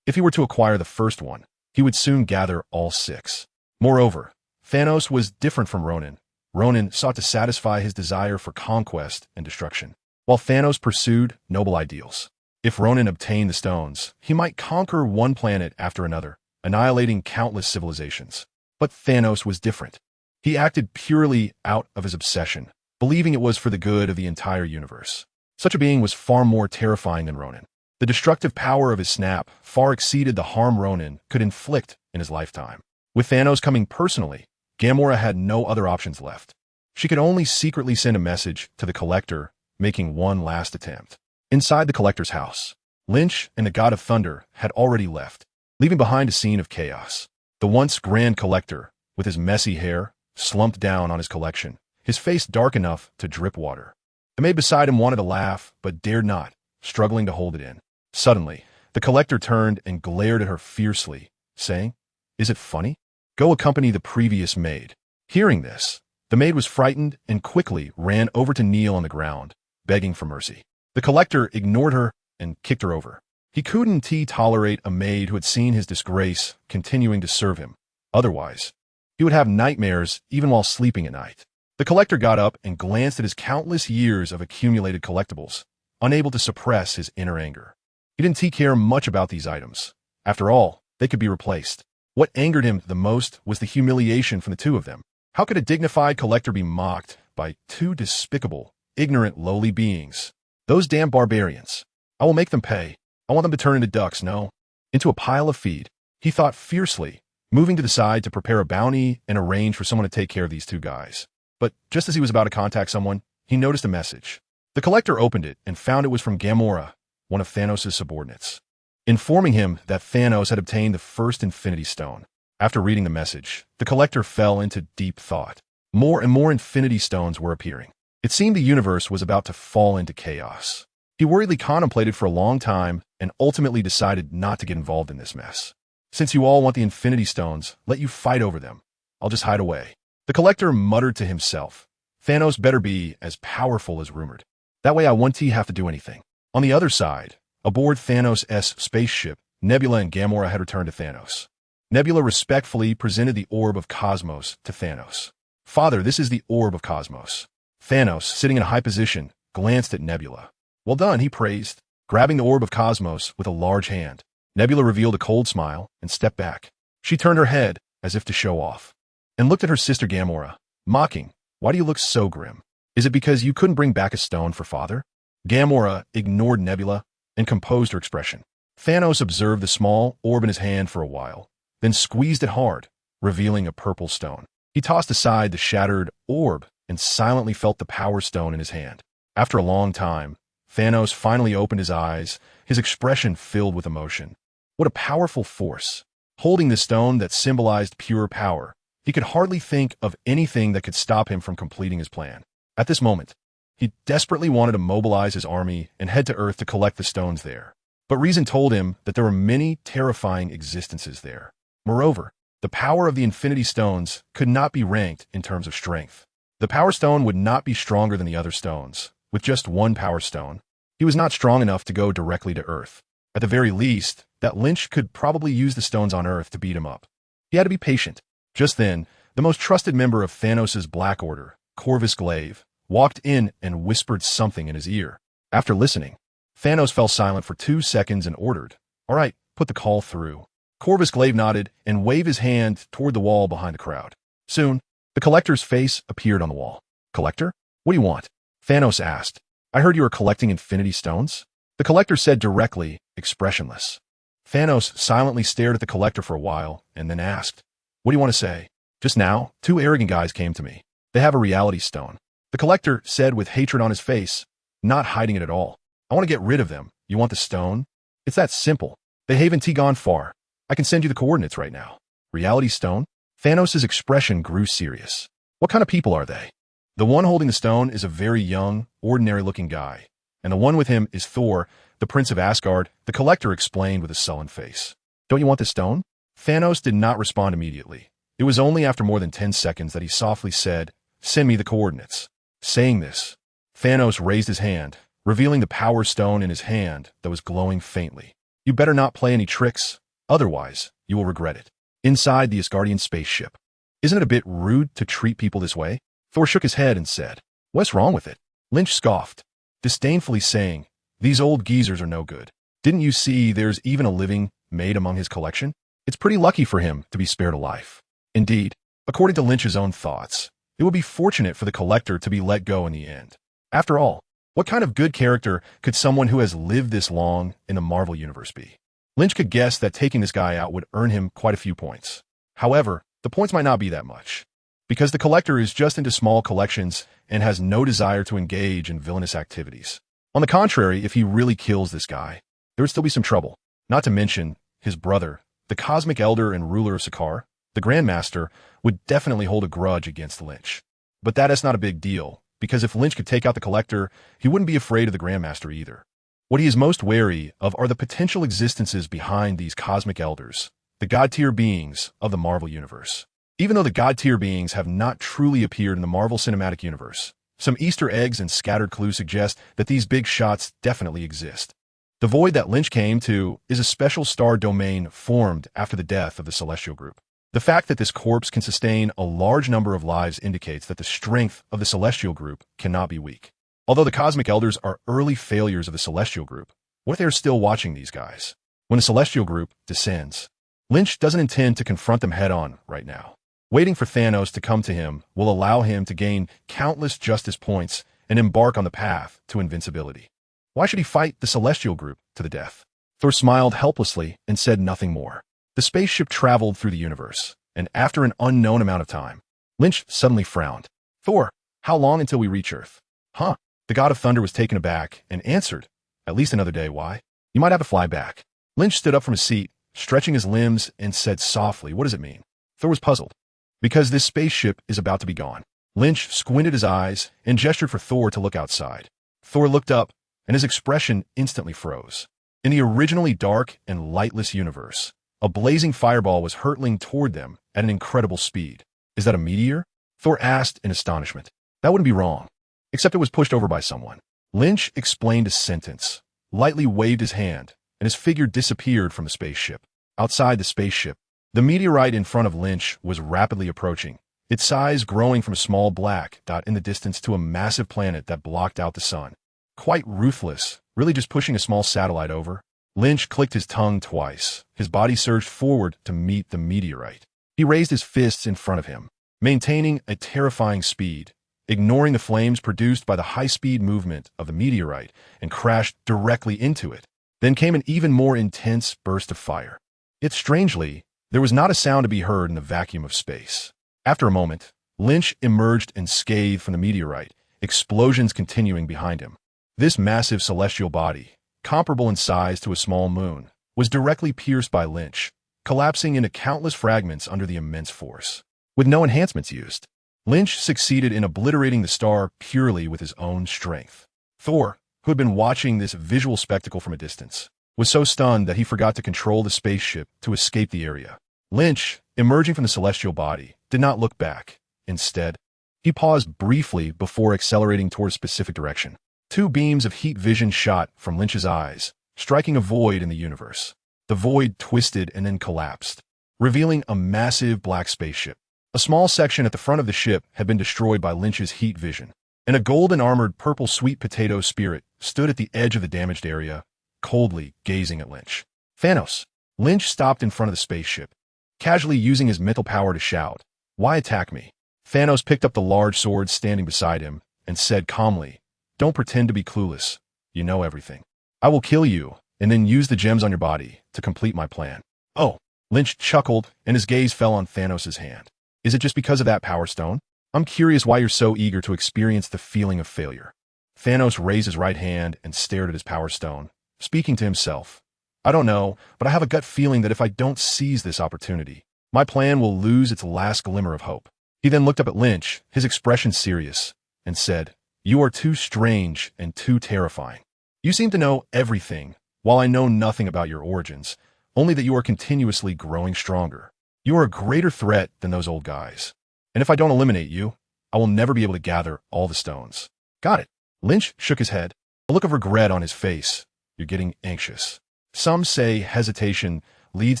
If he were to acquire the first one, he would soon gather all 6. Moreover, Thanos was different from Ronan. Ronan sought to satisfy his desire for conquest and destruction, while Thanos pursued noble ideals. If Ronan obtained the stones, he might conquer one planet after another, annihilating countless civilizations. But Thanos was different. He acted purely out of his obsession, believing it was for the good of the entire universe. Such a being was far more terrifying than Ronan. The destructive power of his snap far exceeded the harm Ronan could inflict in his lifetime. With Thanos coming personally, Gamora had no other options left. She could only secretly send a message to the Collector, making one last attempt. Inside the Collector's house, Lynch and the God of Thunder had already left, leaving behind a scene of chaos. The once grand Collector, with his messy hair, slumped down on his collection, his face dark enough to drip water. The maid beside him wanted to laugh, but dared not, struggling to hold it in. Suddenly, the Collector turned and glared at her fiercely, saying, "Is it funny? Go accompany the previous maid." Hearing this, the maid was frightened and quickly ran over to kneel on the ground, begging for mercy. The Collector ignored her and kicked her over. He couldn't tolerate a maid who had seen his disgrace continuing to serve him. Otherwise, he would have nightmares even while sleeping at night. The Collector got up and glanced at his countless years of accumulated collectibles, unable to suppress his inner anger. He didn't care much about these items. After all, they could be replaced. What angered him the most was the humiliation from the two of them. How could a dignified Collector be mocked by two despicable, ignorant, lowly beings? Those damn barbarians. I will make them pay. I want them to turn into ducks, no, into a pile of feed. He thought fiercely, moving to the side to prepare a bounty and arrange for someone to take care of these two guys. But just as he was about to contact someone, he noticed a message. The Collector opened it and found it was from Gamora, one of Thanos' subordinates, informing him that Thanos had obtained the first Infinity Stone. After reading the message, the Collector fell into deep thought. More and more Infinity Stones were appearing. It seemed the universe was about to fall into chaos. He worriedly contemplated for a long time and ultimately decided not to get involved in this mess. Since you all want the Infinity Stones, let you fight over them. I'll just hide away. The Collector muttered to himself, Thanos better be as powerful as rumored. That way I won't have to do anything. On the other side, aboard Thanos' spaceship, Nebula and Gamora had returned to Thanos. Nebula respectfully presented the Orb of Cosmos to Thanos. "Father, this is the Orb of Cosmos." Thanos, sitting in a high position, glanced at Nebula. "Well done," he praised, grabbing the Orb of Cosmos with a large hand. Nebula revealed a cold smile and stepped back. She turned her head as if to show off, and looked at her sister Gamora, mocking, "Why do you look so grim? Is it because you couldn't bring back a stone for father?" Gamora ignored Nebula and composed her expression. Thanos observed the small orb in his hand for a while, then squeezed it hard, revealing a purple stone. He tossed aside the shattered orb and silently felt the power stone in his hand. After a long time, Thanos finally opened his eyes, his expression filled with emotion. What a powerful force! Holding the stone that symbolized pure power, he could hardly think of anything that could stop him from completing his plan. At this moment, he desperately wanted to mobilize his army and head to Earth to collect the stones there. But reason told him that there were many terrifying existences there. Moreover, the power of the Infinity Stones could not be ranked in terms of strength. The Power Stone would not be stronger than the other stones. With just one Power Stone, he was not strong enough to go directly to Earth. At the very least, that Lynch could probably use the stones on Earth to beat him up. He had to be patient. Just then, the most trusted member of Thanos' Black Order, Corvus Glaive, walked in and whispered something in his ear. After listening, Thanos fell silent for 2 seconds and ordered, "All right, put the call through." Corvus Glaive nodded and waved his hand toward the wall behind the crowd. Soon, the Collector's face appeared on the wall. "Collector, what do you want?" Thanos asked. "I heard you were collecting Infinity Stones." The Collector said directly, expressionless. Thanos silently stared at the Collector for a while and then asked, "What do you want to say?" "Just now, 2 arrogant guys came to me. They have a reality stone." The Collector said with hatred on his face, not hiding it at all. "I want to get rid of them. You want the stone? It's that simple. They haven't gone far. I can send you the coordinates right now." "Reality stone? Thanos' expression grew serious. What kind of people are they? The one holding the stone is a very young, ordinary-looking guy, and the one with him is Thor, the Prince of Asgard, the Collector explained with a sullen face. Don't you want this stone? Thanos did not respond immediately. It was only after more than 10 seconds that he softly said, "Send me the coordinates." Saying this, Thanos raised his hand, revealing the power stone in his hand that was glowing faintly. You better not play any tricks, otherwise you will regret it. Inside the Asgardian spaceship. Isn't it a bit rude to treat people this way? Thor shook his head and said, "What's wrong with it?" Lynch scoffed, disdainfully saying, "These old geezers are no good. Didn't you see there's even a living maid among his collection? It's pretty lucky for him to be spared a life." Indeed, according to Lynch's own thoughts, it would be fortunate for the Collector to be let go in the end. After all, what kind of good character could someone who has lived this long in the Marvel Universe be? Lynch could guess that taking this guy out would earn him quite a few points. However, the points might not be that much, because the Collector is just into small collections and has no desire to engage in villainous activities. On the contrary, if he really kills this guy, there would still be some trouble. Not to mention, his brother, the Cosmic Elder and ruler of Sakaar, the Grandmaster, would definitely hold a grudge against Lynch. But that is not a big deal, because if Lynch could take out the Collector, he wouldn't be afraid of the Grandmaster either. What he is most wary of are the potential existences behind these Cosmic Elders, the God-tier beings of the Marvel Universe. Even though the God-tier beings have not truly appeared in the Marvel Cinematic Universe, some Easter eggs and scattered clues suggest that these big shots definitely exist. The void that Lynch came to is a special star domain formed after the death of the Celestial Group. The fact that this corpse can sustain a large number of lives indicates that the strength of the Celestial Group cannot be weak. Although the Cosmic Elders are early failures of the Celestial Group, what if they are still watching these guys? When the Celestial Group descends, Lynch doesn't intend to confront them head-on right now. Waiting for Thanos to come to him will allow him to gain countless justice points and embark on the path to invincibility. Why should he fight the Celestial Group to the death? Thor smiled helplessly and said nothing more. The spaceship traveled through the universe, and after an unknown amount of time, Lynch suddenly frowned. "Thor, how long until we reach Earth?" "Huh?" The God of Thunder was taken aback and answered, "At least another day. Why? You might have to fly back." Lynch stood up from his seat, stretching his limbs, and said softly, "What does it mean?" Thor was puzzled. "Because this spaceship is about to be gone." Lynch squinted his eyes and gestured for Thor to look outside. Thor looked up, and his expression instantly froze. In the originally dark and lightless universe, a blazing fireball was hurtling toward them at an incredible speed. "Is that a meteor?" Thor asked in astonishment. "That wouldn't be wrong, except it was pushed over by someone." Lynch explained a sentence, lightly waved his hand, and his figure disappeared from the spaceship. Outside the spaceship, the meteorite in front of Lynch was rapidly approaching, its size growing from a small black dot in the distance to a massive planet that blocked out the sun. Quite ruthless, really just pushing a small satellite over. Lynch clicked his tongue twice. His body surged forward to meet the meteorite. He raised his fists in front of him, maintaining a terrifying speed, ignoring the flames produced by the high-speed movement of the meteorite, and crashed directly into it. Then came an even more intense burst of fire. Yet strangely, there was not a sound to be heard in the vacuum of space. After a moment, Lynch emerged unscathed from the meteorite, explosions continuing behind him. This massive celestial body, comparable in size to a small moon, was directly pierced by Lynch, collapsing into countless fragments under the immense force. With no enhancements used, Lynch succeeded in obliterating the star purely with his own strength. Thor, who had been watching this visual spectacle from a distance, was so stunned that he forgot to control the spaceship to escape the area. Lynch, emerging from the celestial body, did not look back. Instead, he paused briefly before accelerating toward a specific direction. Two beams of heat vision shot from Lynch's eyes, striking a void in the universe. The void twisted and then collapsed, revealing a massive black spaceship. A small section at the front of the ship had been destroyed by Lynch's heat vision, and a golden-armored purple sweet potato spirit stood at the edge of the damaged area, coldly gazing at Lynch. "Thanos!" Lynch stopped in front of the spaceship, casually using his mental power to shout, "Why attack me?" Thanos picked up the large sword standing beside him and said calmly, "Don't pretend to be clueless. You know everything. I will kill you and then use the gems on your body to complete my plan." "Oh," Lynch chuckled and his gaze fell on Thanos' hand. "Is it just because of that power stone? I'm curious why you're so eager to experience the feeling of failure." Thanos raised his right hand and stared at his power stone, speaking to himself. "I don't know, but I have a gut feeling that if I don't seize this opportunity, my plan will lose its last glimmer of hope. He then looked up at Lynch, his expression serious, and said, "You are too strange and too terrifying. You seem to know everything, while I know nothing about your origins, only that you are continuously growing stronger. You are a greater threat than those old guys. And if I don't eliminate you, I will never be able to gather all the stones." "Got it." Lynch shook his head, a look of regret on his face. "You're getting anxious. Some say hesitation leads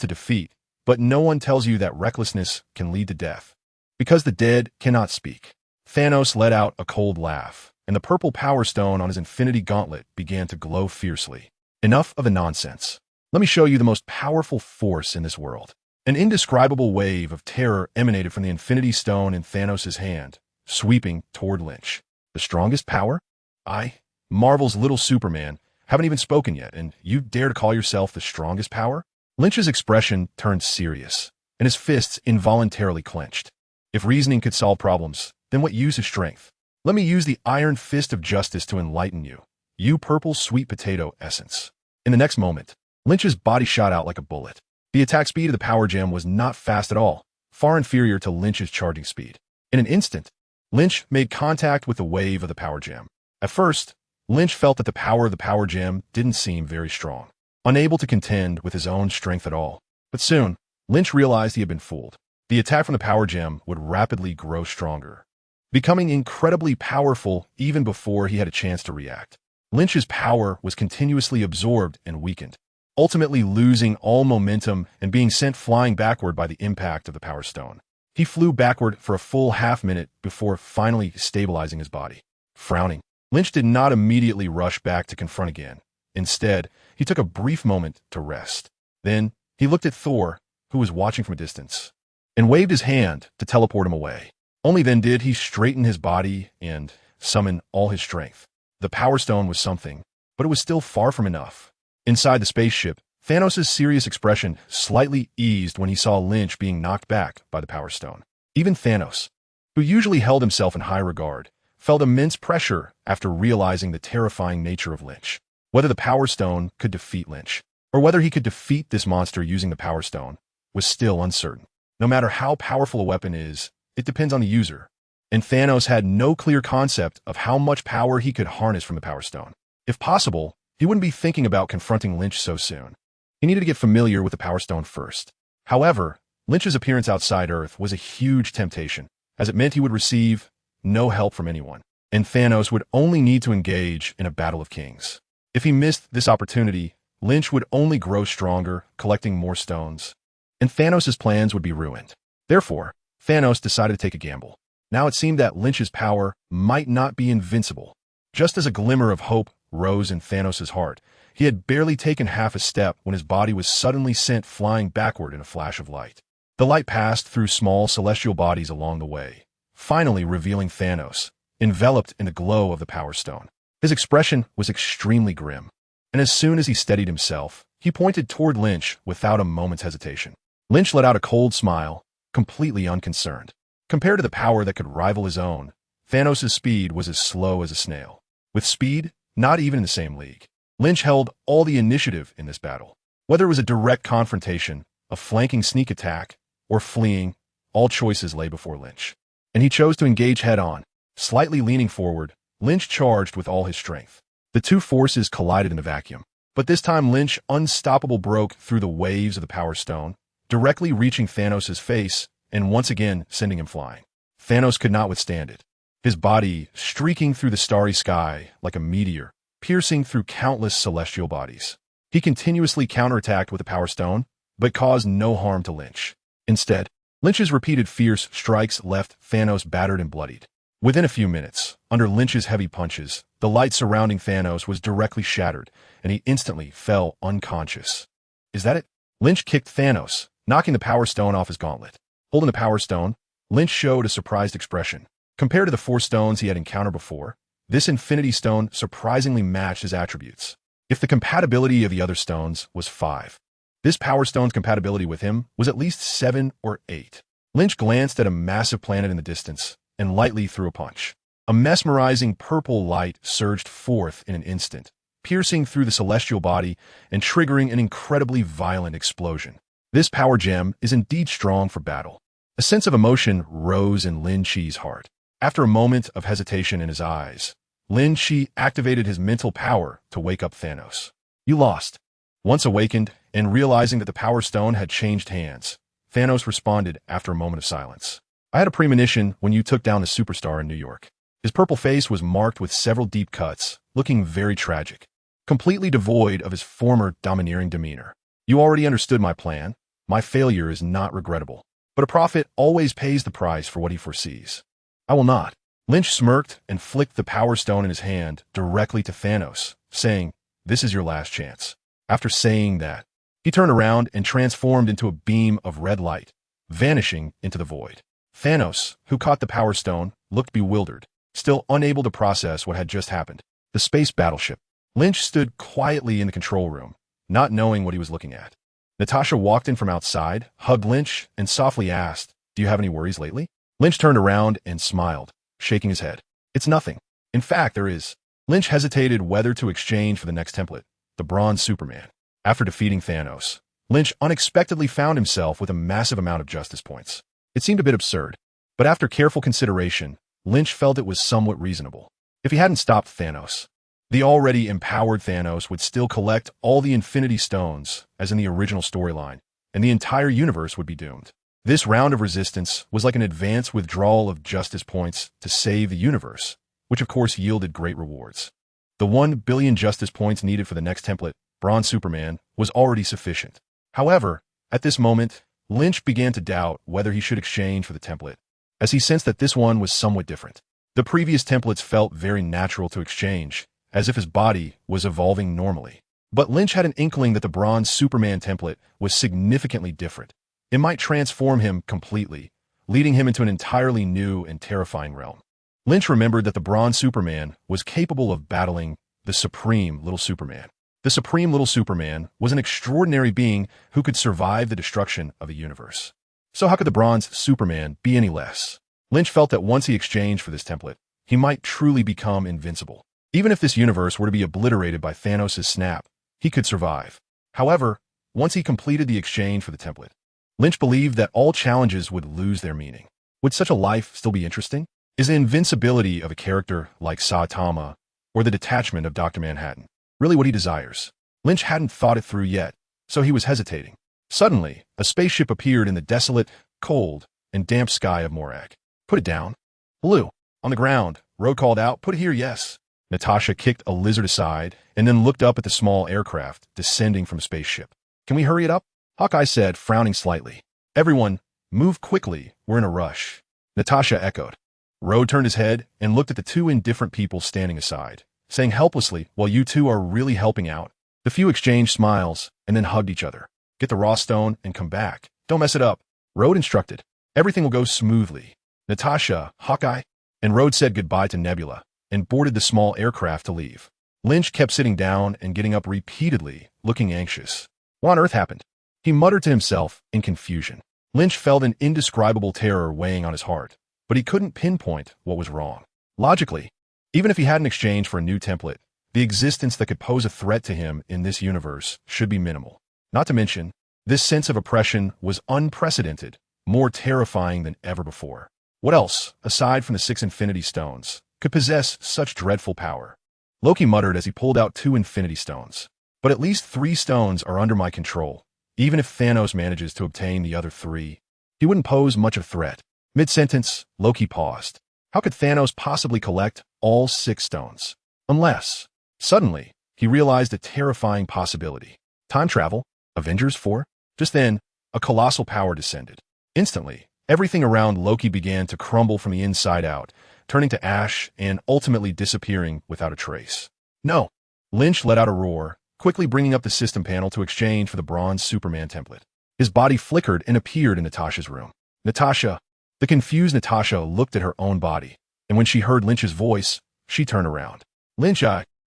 to defeat, but no one tells you that recklessness can lead to death. Because the dead cannot speak." Thanos let out a cold laugh, and the purple power stone on his infinity gauntlet began to glow fiercely. "Enough of the nonsense. Let me show you the most powerful force in this world." An indescribable wave of terror emanated from the infinity stone in Thanos' hand, sweeping toward Lynch. "The strongest power? I, Marvel's little Superman, haven't even spoken yet, and you dare to call yourself the strongest power?" Lynch's expression turned serious, and his fists involuntarily clenched. "If reasoning could solve problems, then what use is strength? Let me use the iron fist of justice to enlighten you, you purple sweet potato essence." In the next moment, Lynch's body shot out like a bullet. The attack speed of the power gem was not fast at all, far inferior to Lynch's charging speed. In an instant, Lynch made contact with the wave of the power gem. At first, Lynch felt that the power of the power gem didn't seem very strong, unable to contend with his own strength at all. But soon, Lynch realized he had been fooled. The attack from the power gem would rapidly grow stronger, becoming incredibly powerful even before he had a chance to react. Lynch's power was continuously absorbed and weakened, ultimately losing all momentum and being sent flying backward by the impact of the power stone. He flew backward for a full half-minute before finally stabilizing his body. Frowning, Lynch did not immediately rush back to confront again. Instead, he took a brief moment to rest. Then, he looked at Thor, who was watching from a distance, and waved his hand to teleport him away. Only then did he straighten his body and summon all his strength. The Power Stone was something, but it was still far from enough. Inside the spaceship, Thanos' serious expression slightly eased when he saw Lynch being knocked back by the Power Stone. Even Thanos, who usually held himself in high regard, felt immense pressure after realizing the terrifying nature of Lynch. Whether the Power Stone could defeat Lynch, or whether he could defeat this monster using the Power Stone, was still uncertain. No matter how powerful a weapon is, it depends on the user, and Thanos had no clear concept of how much power he could harness from the Power Stone. If possible, he wouldn't be thinking about confronting Lynch so soon. He needed to get familiar with the Power Stone first. However, Lynch's appearance outside Earth was a huge temptation, as it meant he would receive no help from anyone, and Thanos would only need to engage in a battle of kings. If he missed this opportunity, Lynch would only grow stronger, collecting more stones, and Thanos' plans would be ruined. Therefore, Thanos decided to take a gamble. Now it seemed that Lynch's power might not be invincible. Just as a glimmer of hope rose in Thanos' heart, he had barely taken half a step when his body was suddenly sent flying backward in a flash of light. The light passed through small celestial bodies along the way, finally revealing Thanos, enveloped in the glow of the Power Stone. His expression was extremely grim, and as soon as he steadied himself, he pointed toward Lynch without a moment's hesitation. Lynch let out a cold smile, completely unconcerned. Compared to the power that could rival his own, Thanos' speed was as slow as a snail. With speed, not even in the same league. Lynch held all the initiative in this battle. Whether it was a direct confrontation, a flanking sneak attack, or fleeing, all choices lay before Lynch. And he chose to engage head-on. Slightly leaning forward, Lynch charged with all his strength. The two forces collided in a vacuum. But this time Lynch unstoppable broke through the waves of the Power Stone, directly reaching Thanos' face and once again sending him flying. Thanos could not withstand it, his body streaking through the starry sky like a meteor, piercing through countless celestial bodies. He continuously counterattacked with the Power Stone, but caused no harm to Lynch. Instead, Lynch's repeated fierce strikes left Thanos battered and bloodied. Within a few minutes, under Lynch's heavy punches, the light surrounding Thanos was directly shattered, and he instantly fell unconscious. Is that it? Lynch kicked Thanos, knocking the Power Stone off his gauntlet. Holding the Power Stone, Lynch showed a surprised expression. Compared to the 4 stones he had encountered before, this Infinity Stone surprisingly matched his attributes. If the compatibility of the other stones was 5, this Power Stone's compatibility with him was at least 7 or 8. Lynch glanced at a massive planet in the distance and lightly threw a punch. A mesmerizing purple light surged forth in an instant, piercing through the celestial body and triggering an incredibly violent explosion. This power gem is indeed strong for battle. A sense of emotion rose in Lin Chi's heart. After a moment of hesitation in his eyes, Lin Chi activated his mental power to wake up Thanos. You lost. Once awakened and realizing that the Power Stone had changed hands, Thanos responded after a moment of silence. I had a premonition when you took down the superstar in New York. His purple face was marked with several deep cuts, looking very tragic, completely devoid of his former domineering demeanor. You already understood my plan. My failure is not regrettable. But a prophet always pays the price for what he foresees. I will not. Lynch smirked and flicked the Power Stone in his hand directly to Thanos, saying, "This is your last chance." After saying that, he turned around and transformed into a beam of red light, vanishing into the void. Thanos, who caught the Power Stone, looked bewildered, still unable to process what had just happened. The space battleship. Lynch stood quietly in the control room, not knowing what he was looking at. Natasha walked in from outside, hugged Lynch, and softly asked, "Do you have any worries lately?" Lynch turned around and smiled, shaking his head. "It's nothing. In fact, there is." Lynch hesitated whether to exchange for the next template, the Bronze Superman. After defeating Thanos, Lynch unexpectedly found himself with a massive amount of justice points. It seemed a bit absurd, but after careful consideration, Lynch felt it was somewhat reasonable. If he hadn't stopped Thanos, the already empowered Thanos would still collect all the Infinity Stones, as in the original storyline, and the entire universe would be doomed. This round of resistance was like an advanced withdrawal of justice points to save the universe, which of course yielded great rewards. The 1 billion justice points needed for the next template, Bronze Superman, was already sufficient. However, at this moment, Lynch began to doubt whether he should exchange for the template, as he sensed that this one was somewhat different. The previous templates felt very natural to exchange, as if his body was evolving normally. But Lynch had an inkling that the Bronze Superman template was significantly different. It might transform him completely, leading him into an entirely new and terrifying realm. Lynch remembered that the Bronze Superman was capable of battling the Supreme Little Superman. The Supreme Little Superman was an extraordinary being who could survive the destruction of a universe. So how could the Bronze Superman be any less? Lynch felt that once he exchanged for this template, he might truly become invincible. Even if this universe were to be obliterated by Thanos' snap, he could survive. However, once he completed the exchange for the template, Lynch believed that all challenges would lose their meaning. Would such a life still be interesting? Is the invincibility of a character like Saitama or the detachment of Dr. Manhattan really what he desires? Lynch hadn't thought it through yet, so he was hesitating. Suddenly, a spaceship appeared in the desolate, cold, and damp sky of Morag. "Put it down." "Blue." On the ground, Road called out, "Put it here, yes." Natasha kicked a lizard aside and then looked up at the small aircraft descending from a spaceship. "Can we hurry it up?" Hawkeye said, frowning slightly. "Everyone, move quickly. We're in a rush." Natasha echoed. Road turned his head and looked at the two indifferent people standing aside, saying helplessly, "Well, you two are really helping out." The few exchanged smiles and then hugged each other. "Get the raw stone and come back. Don't mess it up," Road instructed. "Everything will go smoothly." Natasha, Hawkeye, and Road said goodbye to Nebula and boarded the small aircraft to leave. Lynch kept sitting down and getting up repeatedly, looking anxious. What on earth happened? He muttered to himself in confusion. Lynch felt an indescribable terror weighing on his heart, but he couldn't pinpoint what was wrong. Logically, even if he hadn't exchanged for a new template, the existence that could pose a threat to him in this universe should be minimal. Not to mention, this sense of oppression was unprecedented, more terrifying than ever before. What else, aside from the 6 Infinity Stones, could possess such dreadful power? Loki muttered as he pulled out 2 Infinity Stones. But at least 3 stones are under my control. Even if Thanos manages to obtain the other 3, he wouldn't pose much of a threat. Mid-sentence, Loki paused. How could Thanos possibly collect all 6 stones? Unless, suddenly, he realized a terrifying possibility. Time travel? Avengers 4? Just then, a colossal power descended. Instantly, everything around Loki began to crumble from the inside out, turning to ash and ultimately disappearing without a trace. "No!" Lynch let out a roar, quickly bringing up the system panel to exchange for the Bronze Superman template. His body flickered and appeared in Natasha's room. "Natasha!" The confused Natasha looked at her own body, and when she heard Lynch's voice, she turned around. "Lynch,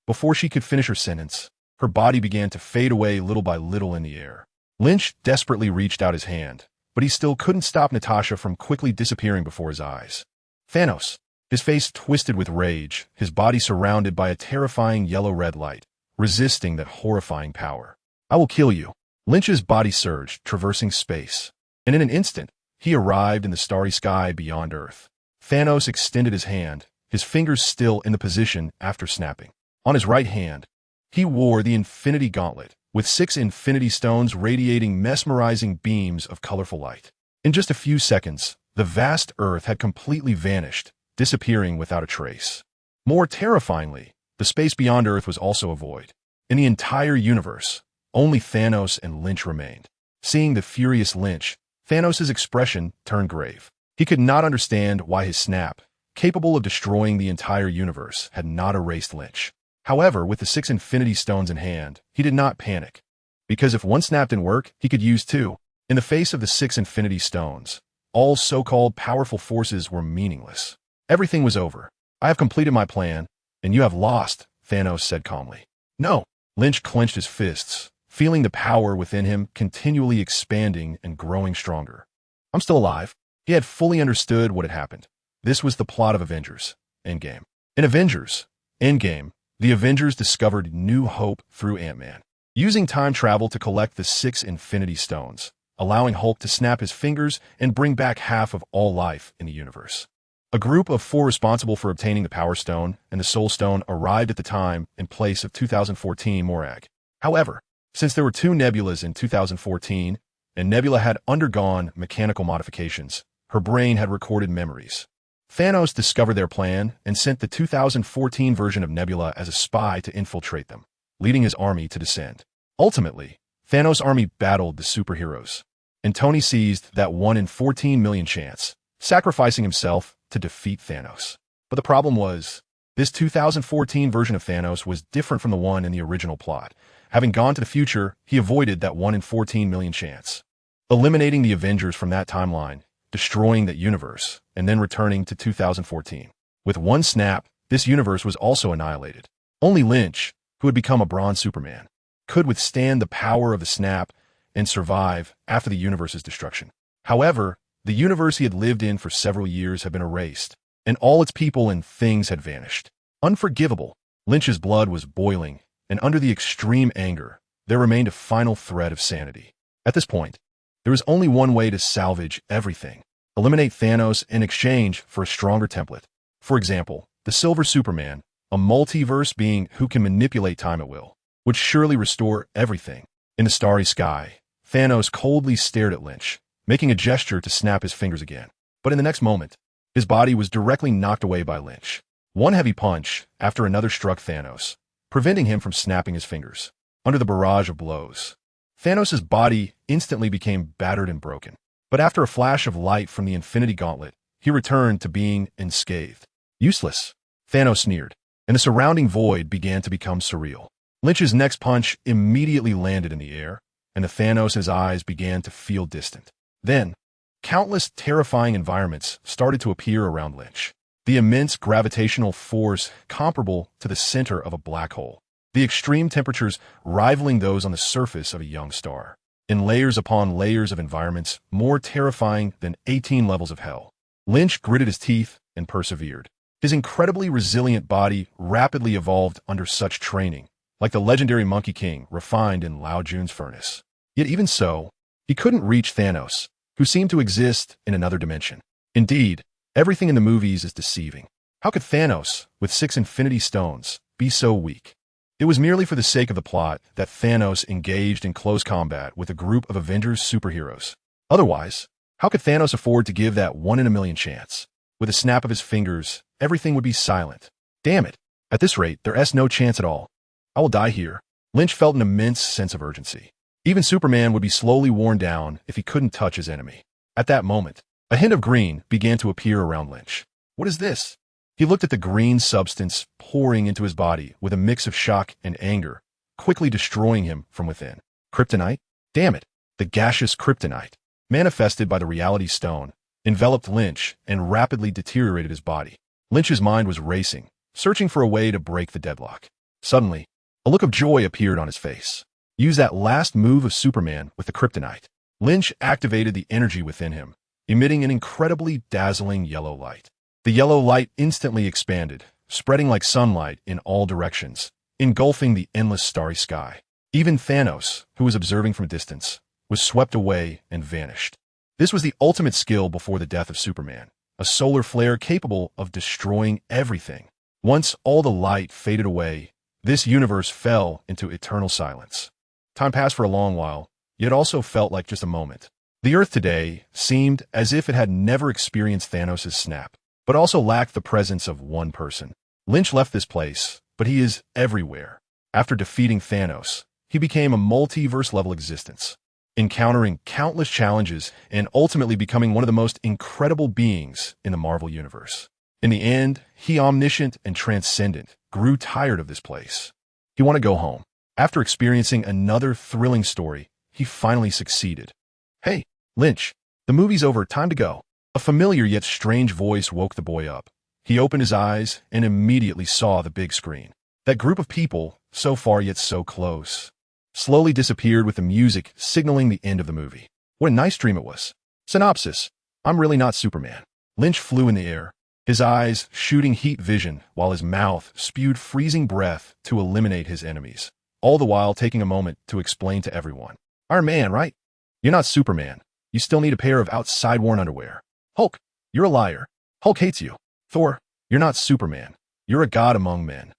Before she could finish her sentence, her body began to fade away little by little in the air. Lynch desperately reached out his hand, but he still couldn't stop Natasha from quickly disappearing before his eyes. Thanos! His face twisted with rage, his body surrounded by a terrifying yellow-red light, resisting that horrifying power. "I will kill you." Lynch's body surged, traversing space, and in an instant, he arrived in the starry sky beyond Earth. Thanos extended his hand, his fingers still in the position after snapping. On his right hand, he wore the Infinity Gauntlet, with 6 Infinity Stones radiating mesmerizing beams of colorful light. In just a few seconds, the vast Earth had completely vanished, disappearing without a trace. More terrifyingly, the space beyond Earth was also a void. In the entire universe, only Thanos and Lynch remained. Seeing the furious Lynch, Thanos' expression turned grave. He could not understand why his snap, capable of destroying the entire universe, had not erased Lynch. However, with the 6 Infinity Stones in hand, he did not panic. Because if one snap didn't work, he could use 2. In the face of the 6 Infinity Stones, all so-called powerful forces were meaningless. Everything was over. I have completed my plan, and you have lost, Thanos said calmly. No. Lynch clenched his fists, feeling the power within him continually expanding and growing stronger. I'm still alive. He had fully understood what had happened. This was the plot of Avengers Endgame. In Avengers Endgame, the Avengers discovered new hope through Ant-Man, using time travel to collect the 6 Infinity Stones, allowing Hulk to snap his fingers and bring back half of all life in the universe. A group of 4 responsible for obtaining the Power Stone and the Soul Stone arrived at the time in place of 2014 Morag. However, since there were 2 Nebulas in 2014, and Nebula had undergone mechanical modifications, her brain had recorded memories. Thanos discovered their plan and sent the 2014 version of Nebula as a spy to infiltrate them, leading his army to descend. Ultimately, Thanos' army battled the superheroes, and Tony seized that 1 in 14 million chance, sacrificing himself to defeat Thanos. But the problem was, this 2014 version of Thanos was different from the one in the original plot. Having gone to the future, he avoided that 1 in 14 million chance, eliminating the Avengers from that timeline, destroying that universe, and then returning to 2014. With one snap, this universe was also annihilated. Only Lynch, who had become a bronze Superman, could withstand the power of the snap and survive after the universe's destruction. However, the universe he had lived in for several years had been erased, and all its people and things had vanished. Unforgivable, Lynch's blood was boiling, and under the extreme anger, there remained a final thread of sanity. At this point, there was only one way to salvage everything: eliminate Thanos in exchange for a stronger template. For example, the Silver Superman, a multiverse being who can manipulate time at will, would surely restore everything. In the starry sky, Thanos coldly stared at Lynch, making a gesture to snap his fingers again. But in the next moment, his body was directly knocked away by Lynch. One heavy punch after another struck Thanos, preventing him from snapping his fingers. Under the barrage of blows, Thanos' body instantly became battered and broken. But after a flash of light from the Infinity Gauntlet, he returned to being unscathed. Useless, Thanos sneered, and the surrounding void began to become surreal. Lynch's next punch immediately landed in the air, and the Thanos in his eyes began to feel distant. Then, countless terrifying environments started to appear around Lynch. The immense gravitational force comparable to the center of a black hole. The extreme temperatures rivaling those on the surface of a young star. In layers upon layers of environments more terrifying than 18 levels of hell. Lynch gritted his teeth and persevered. His incredibly resilient body rapidly evolved under such training, like the legendary Monkey King refined in Lao Jun's furnace. Yet even so, he couldn't reach Thanos, who seemed to exist in another dimension. Indeed, everything in the movies is deceiving. How could Thanos, with 6 Infinity Stones, be so weak? It was merely for the sake of the plot that Thanos engaged in close combat with a group of Avengers superheroes. Otherwise, how could Thanos afford to give that 1 in a million chance? With a snap of his fingers, everything would be silent. Damn it. At this rate, there's no chance at all. I will die here. Lynch felt an immense sense of urgency. Even Superman would be slowly worn down if he couldn't touch his enemy. At that moment, a hint of green began to appear around Lynch. What is this? He looked at the green substance pouring into his body with a mix of shock and anger, quickly destroying him from within. Kryptonite? Damn it. The gaseous kryptonite, manifested by the reality stone, enveloped Lynch and rapidly deteriorated his body. Lynch's mind was racing, searching for a way to break the deadlock. Suddenly, a look of joy appeared on his face. Use that last move of Superman with the kryptonite. Lynch activated the energy within him, emitting an incredibly dazzling yellow light. The yellow light instantly expanded, spreading like sunlight in all directions, engulfing the endless starry sky. Even Thanos, who was observing from a distance, was swept away and vanished. This was the ultimate skill before the death of Superman, a solar flare capable of destroying everything. Once all the light faded away, this universe fell into eternal silence. Time passed for a long while, yet also felt like just a moment. The Earth today seemed as if it had never experienced Thanos' snap, but also lacked the presence of one person. Lynch left this place, but he is everywhere. After defeating Thanos, he became a multiverse-level existence, encountering countless challenges and ultimately becoming one of the most incredible beings in the Marvel Universe. In the end, he, omniscient and transcendent, grew tired of this place. He wanted to go home. After experiencing another thrilling story, he finally succeeded. "Hey, Lynch, the movie's over, time to go." A familiar yet strange voice woke the boy up. He opened his eyes and immediately saw the big screen. That group of people, so far yet so close, slowly disappeared with the music signaling the end of the movie. What a nice dream it was. Synopsis: I'm really not Superman. Lynch flew in the air, his eyes shooting heat vision while his mouth spewed freezing breath to eliminate his enemies, all the while taking a moment to explain to everyone. Iron Man, right? You're not Superman. You still need a pair of outside-worn underwear. Hulk, you're a liar. Hulk hates you. Thor, you're not Superman. You're a god among men.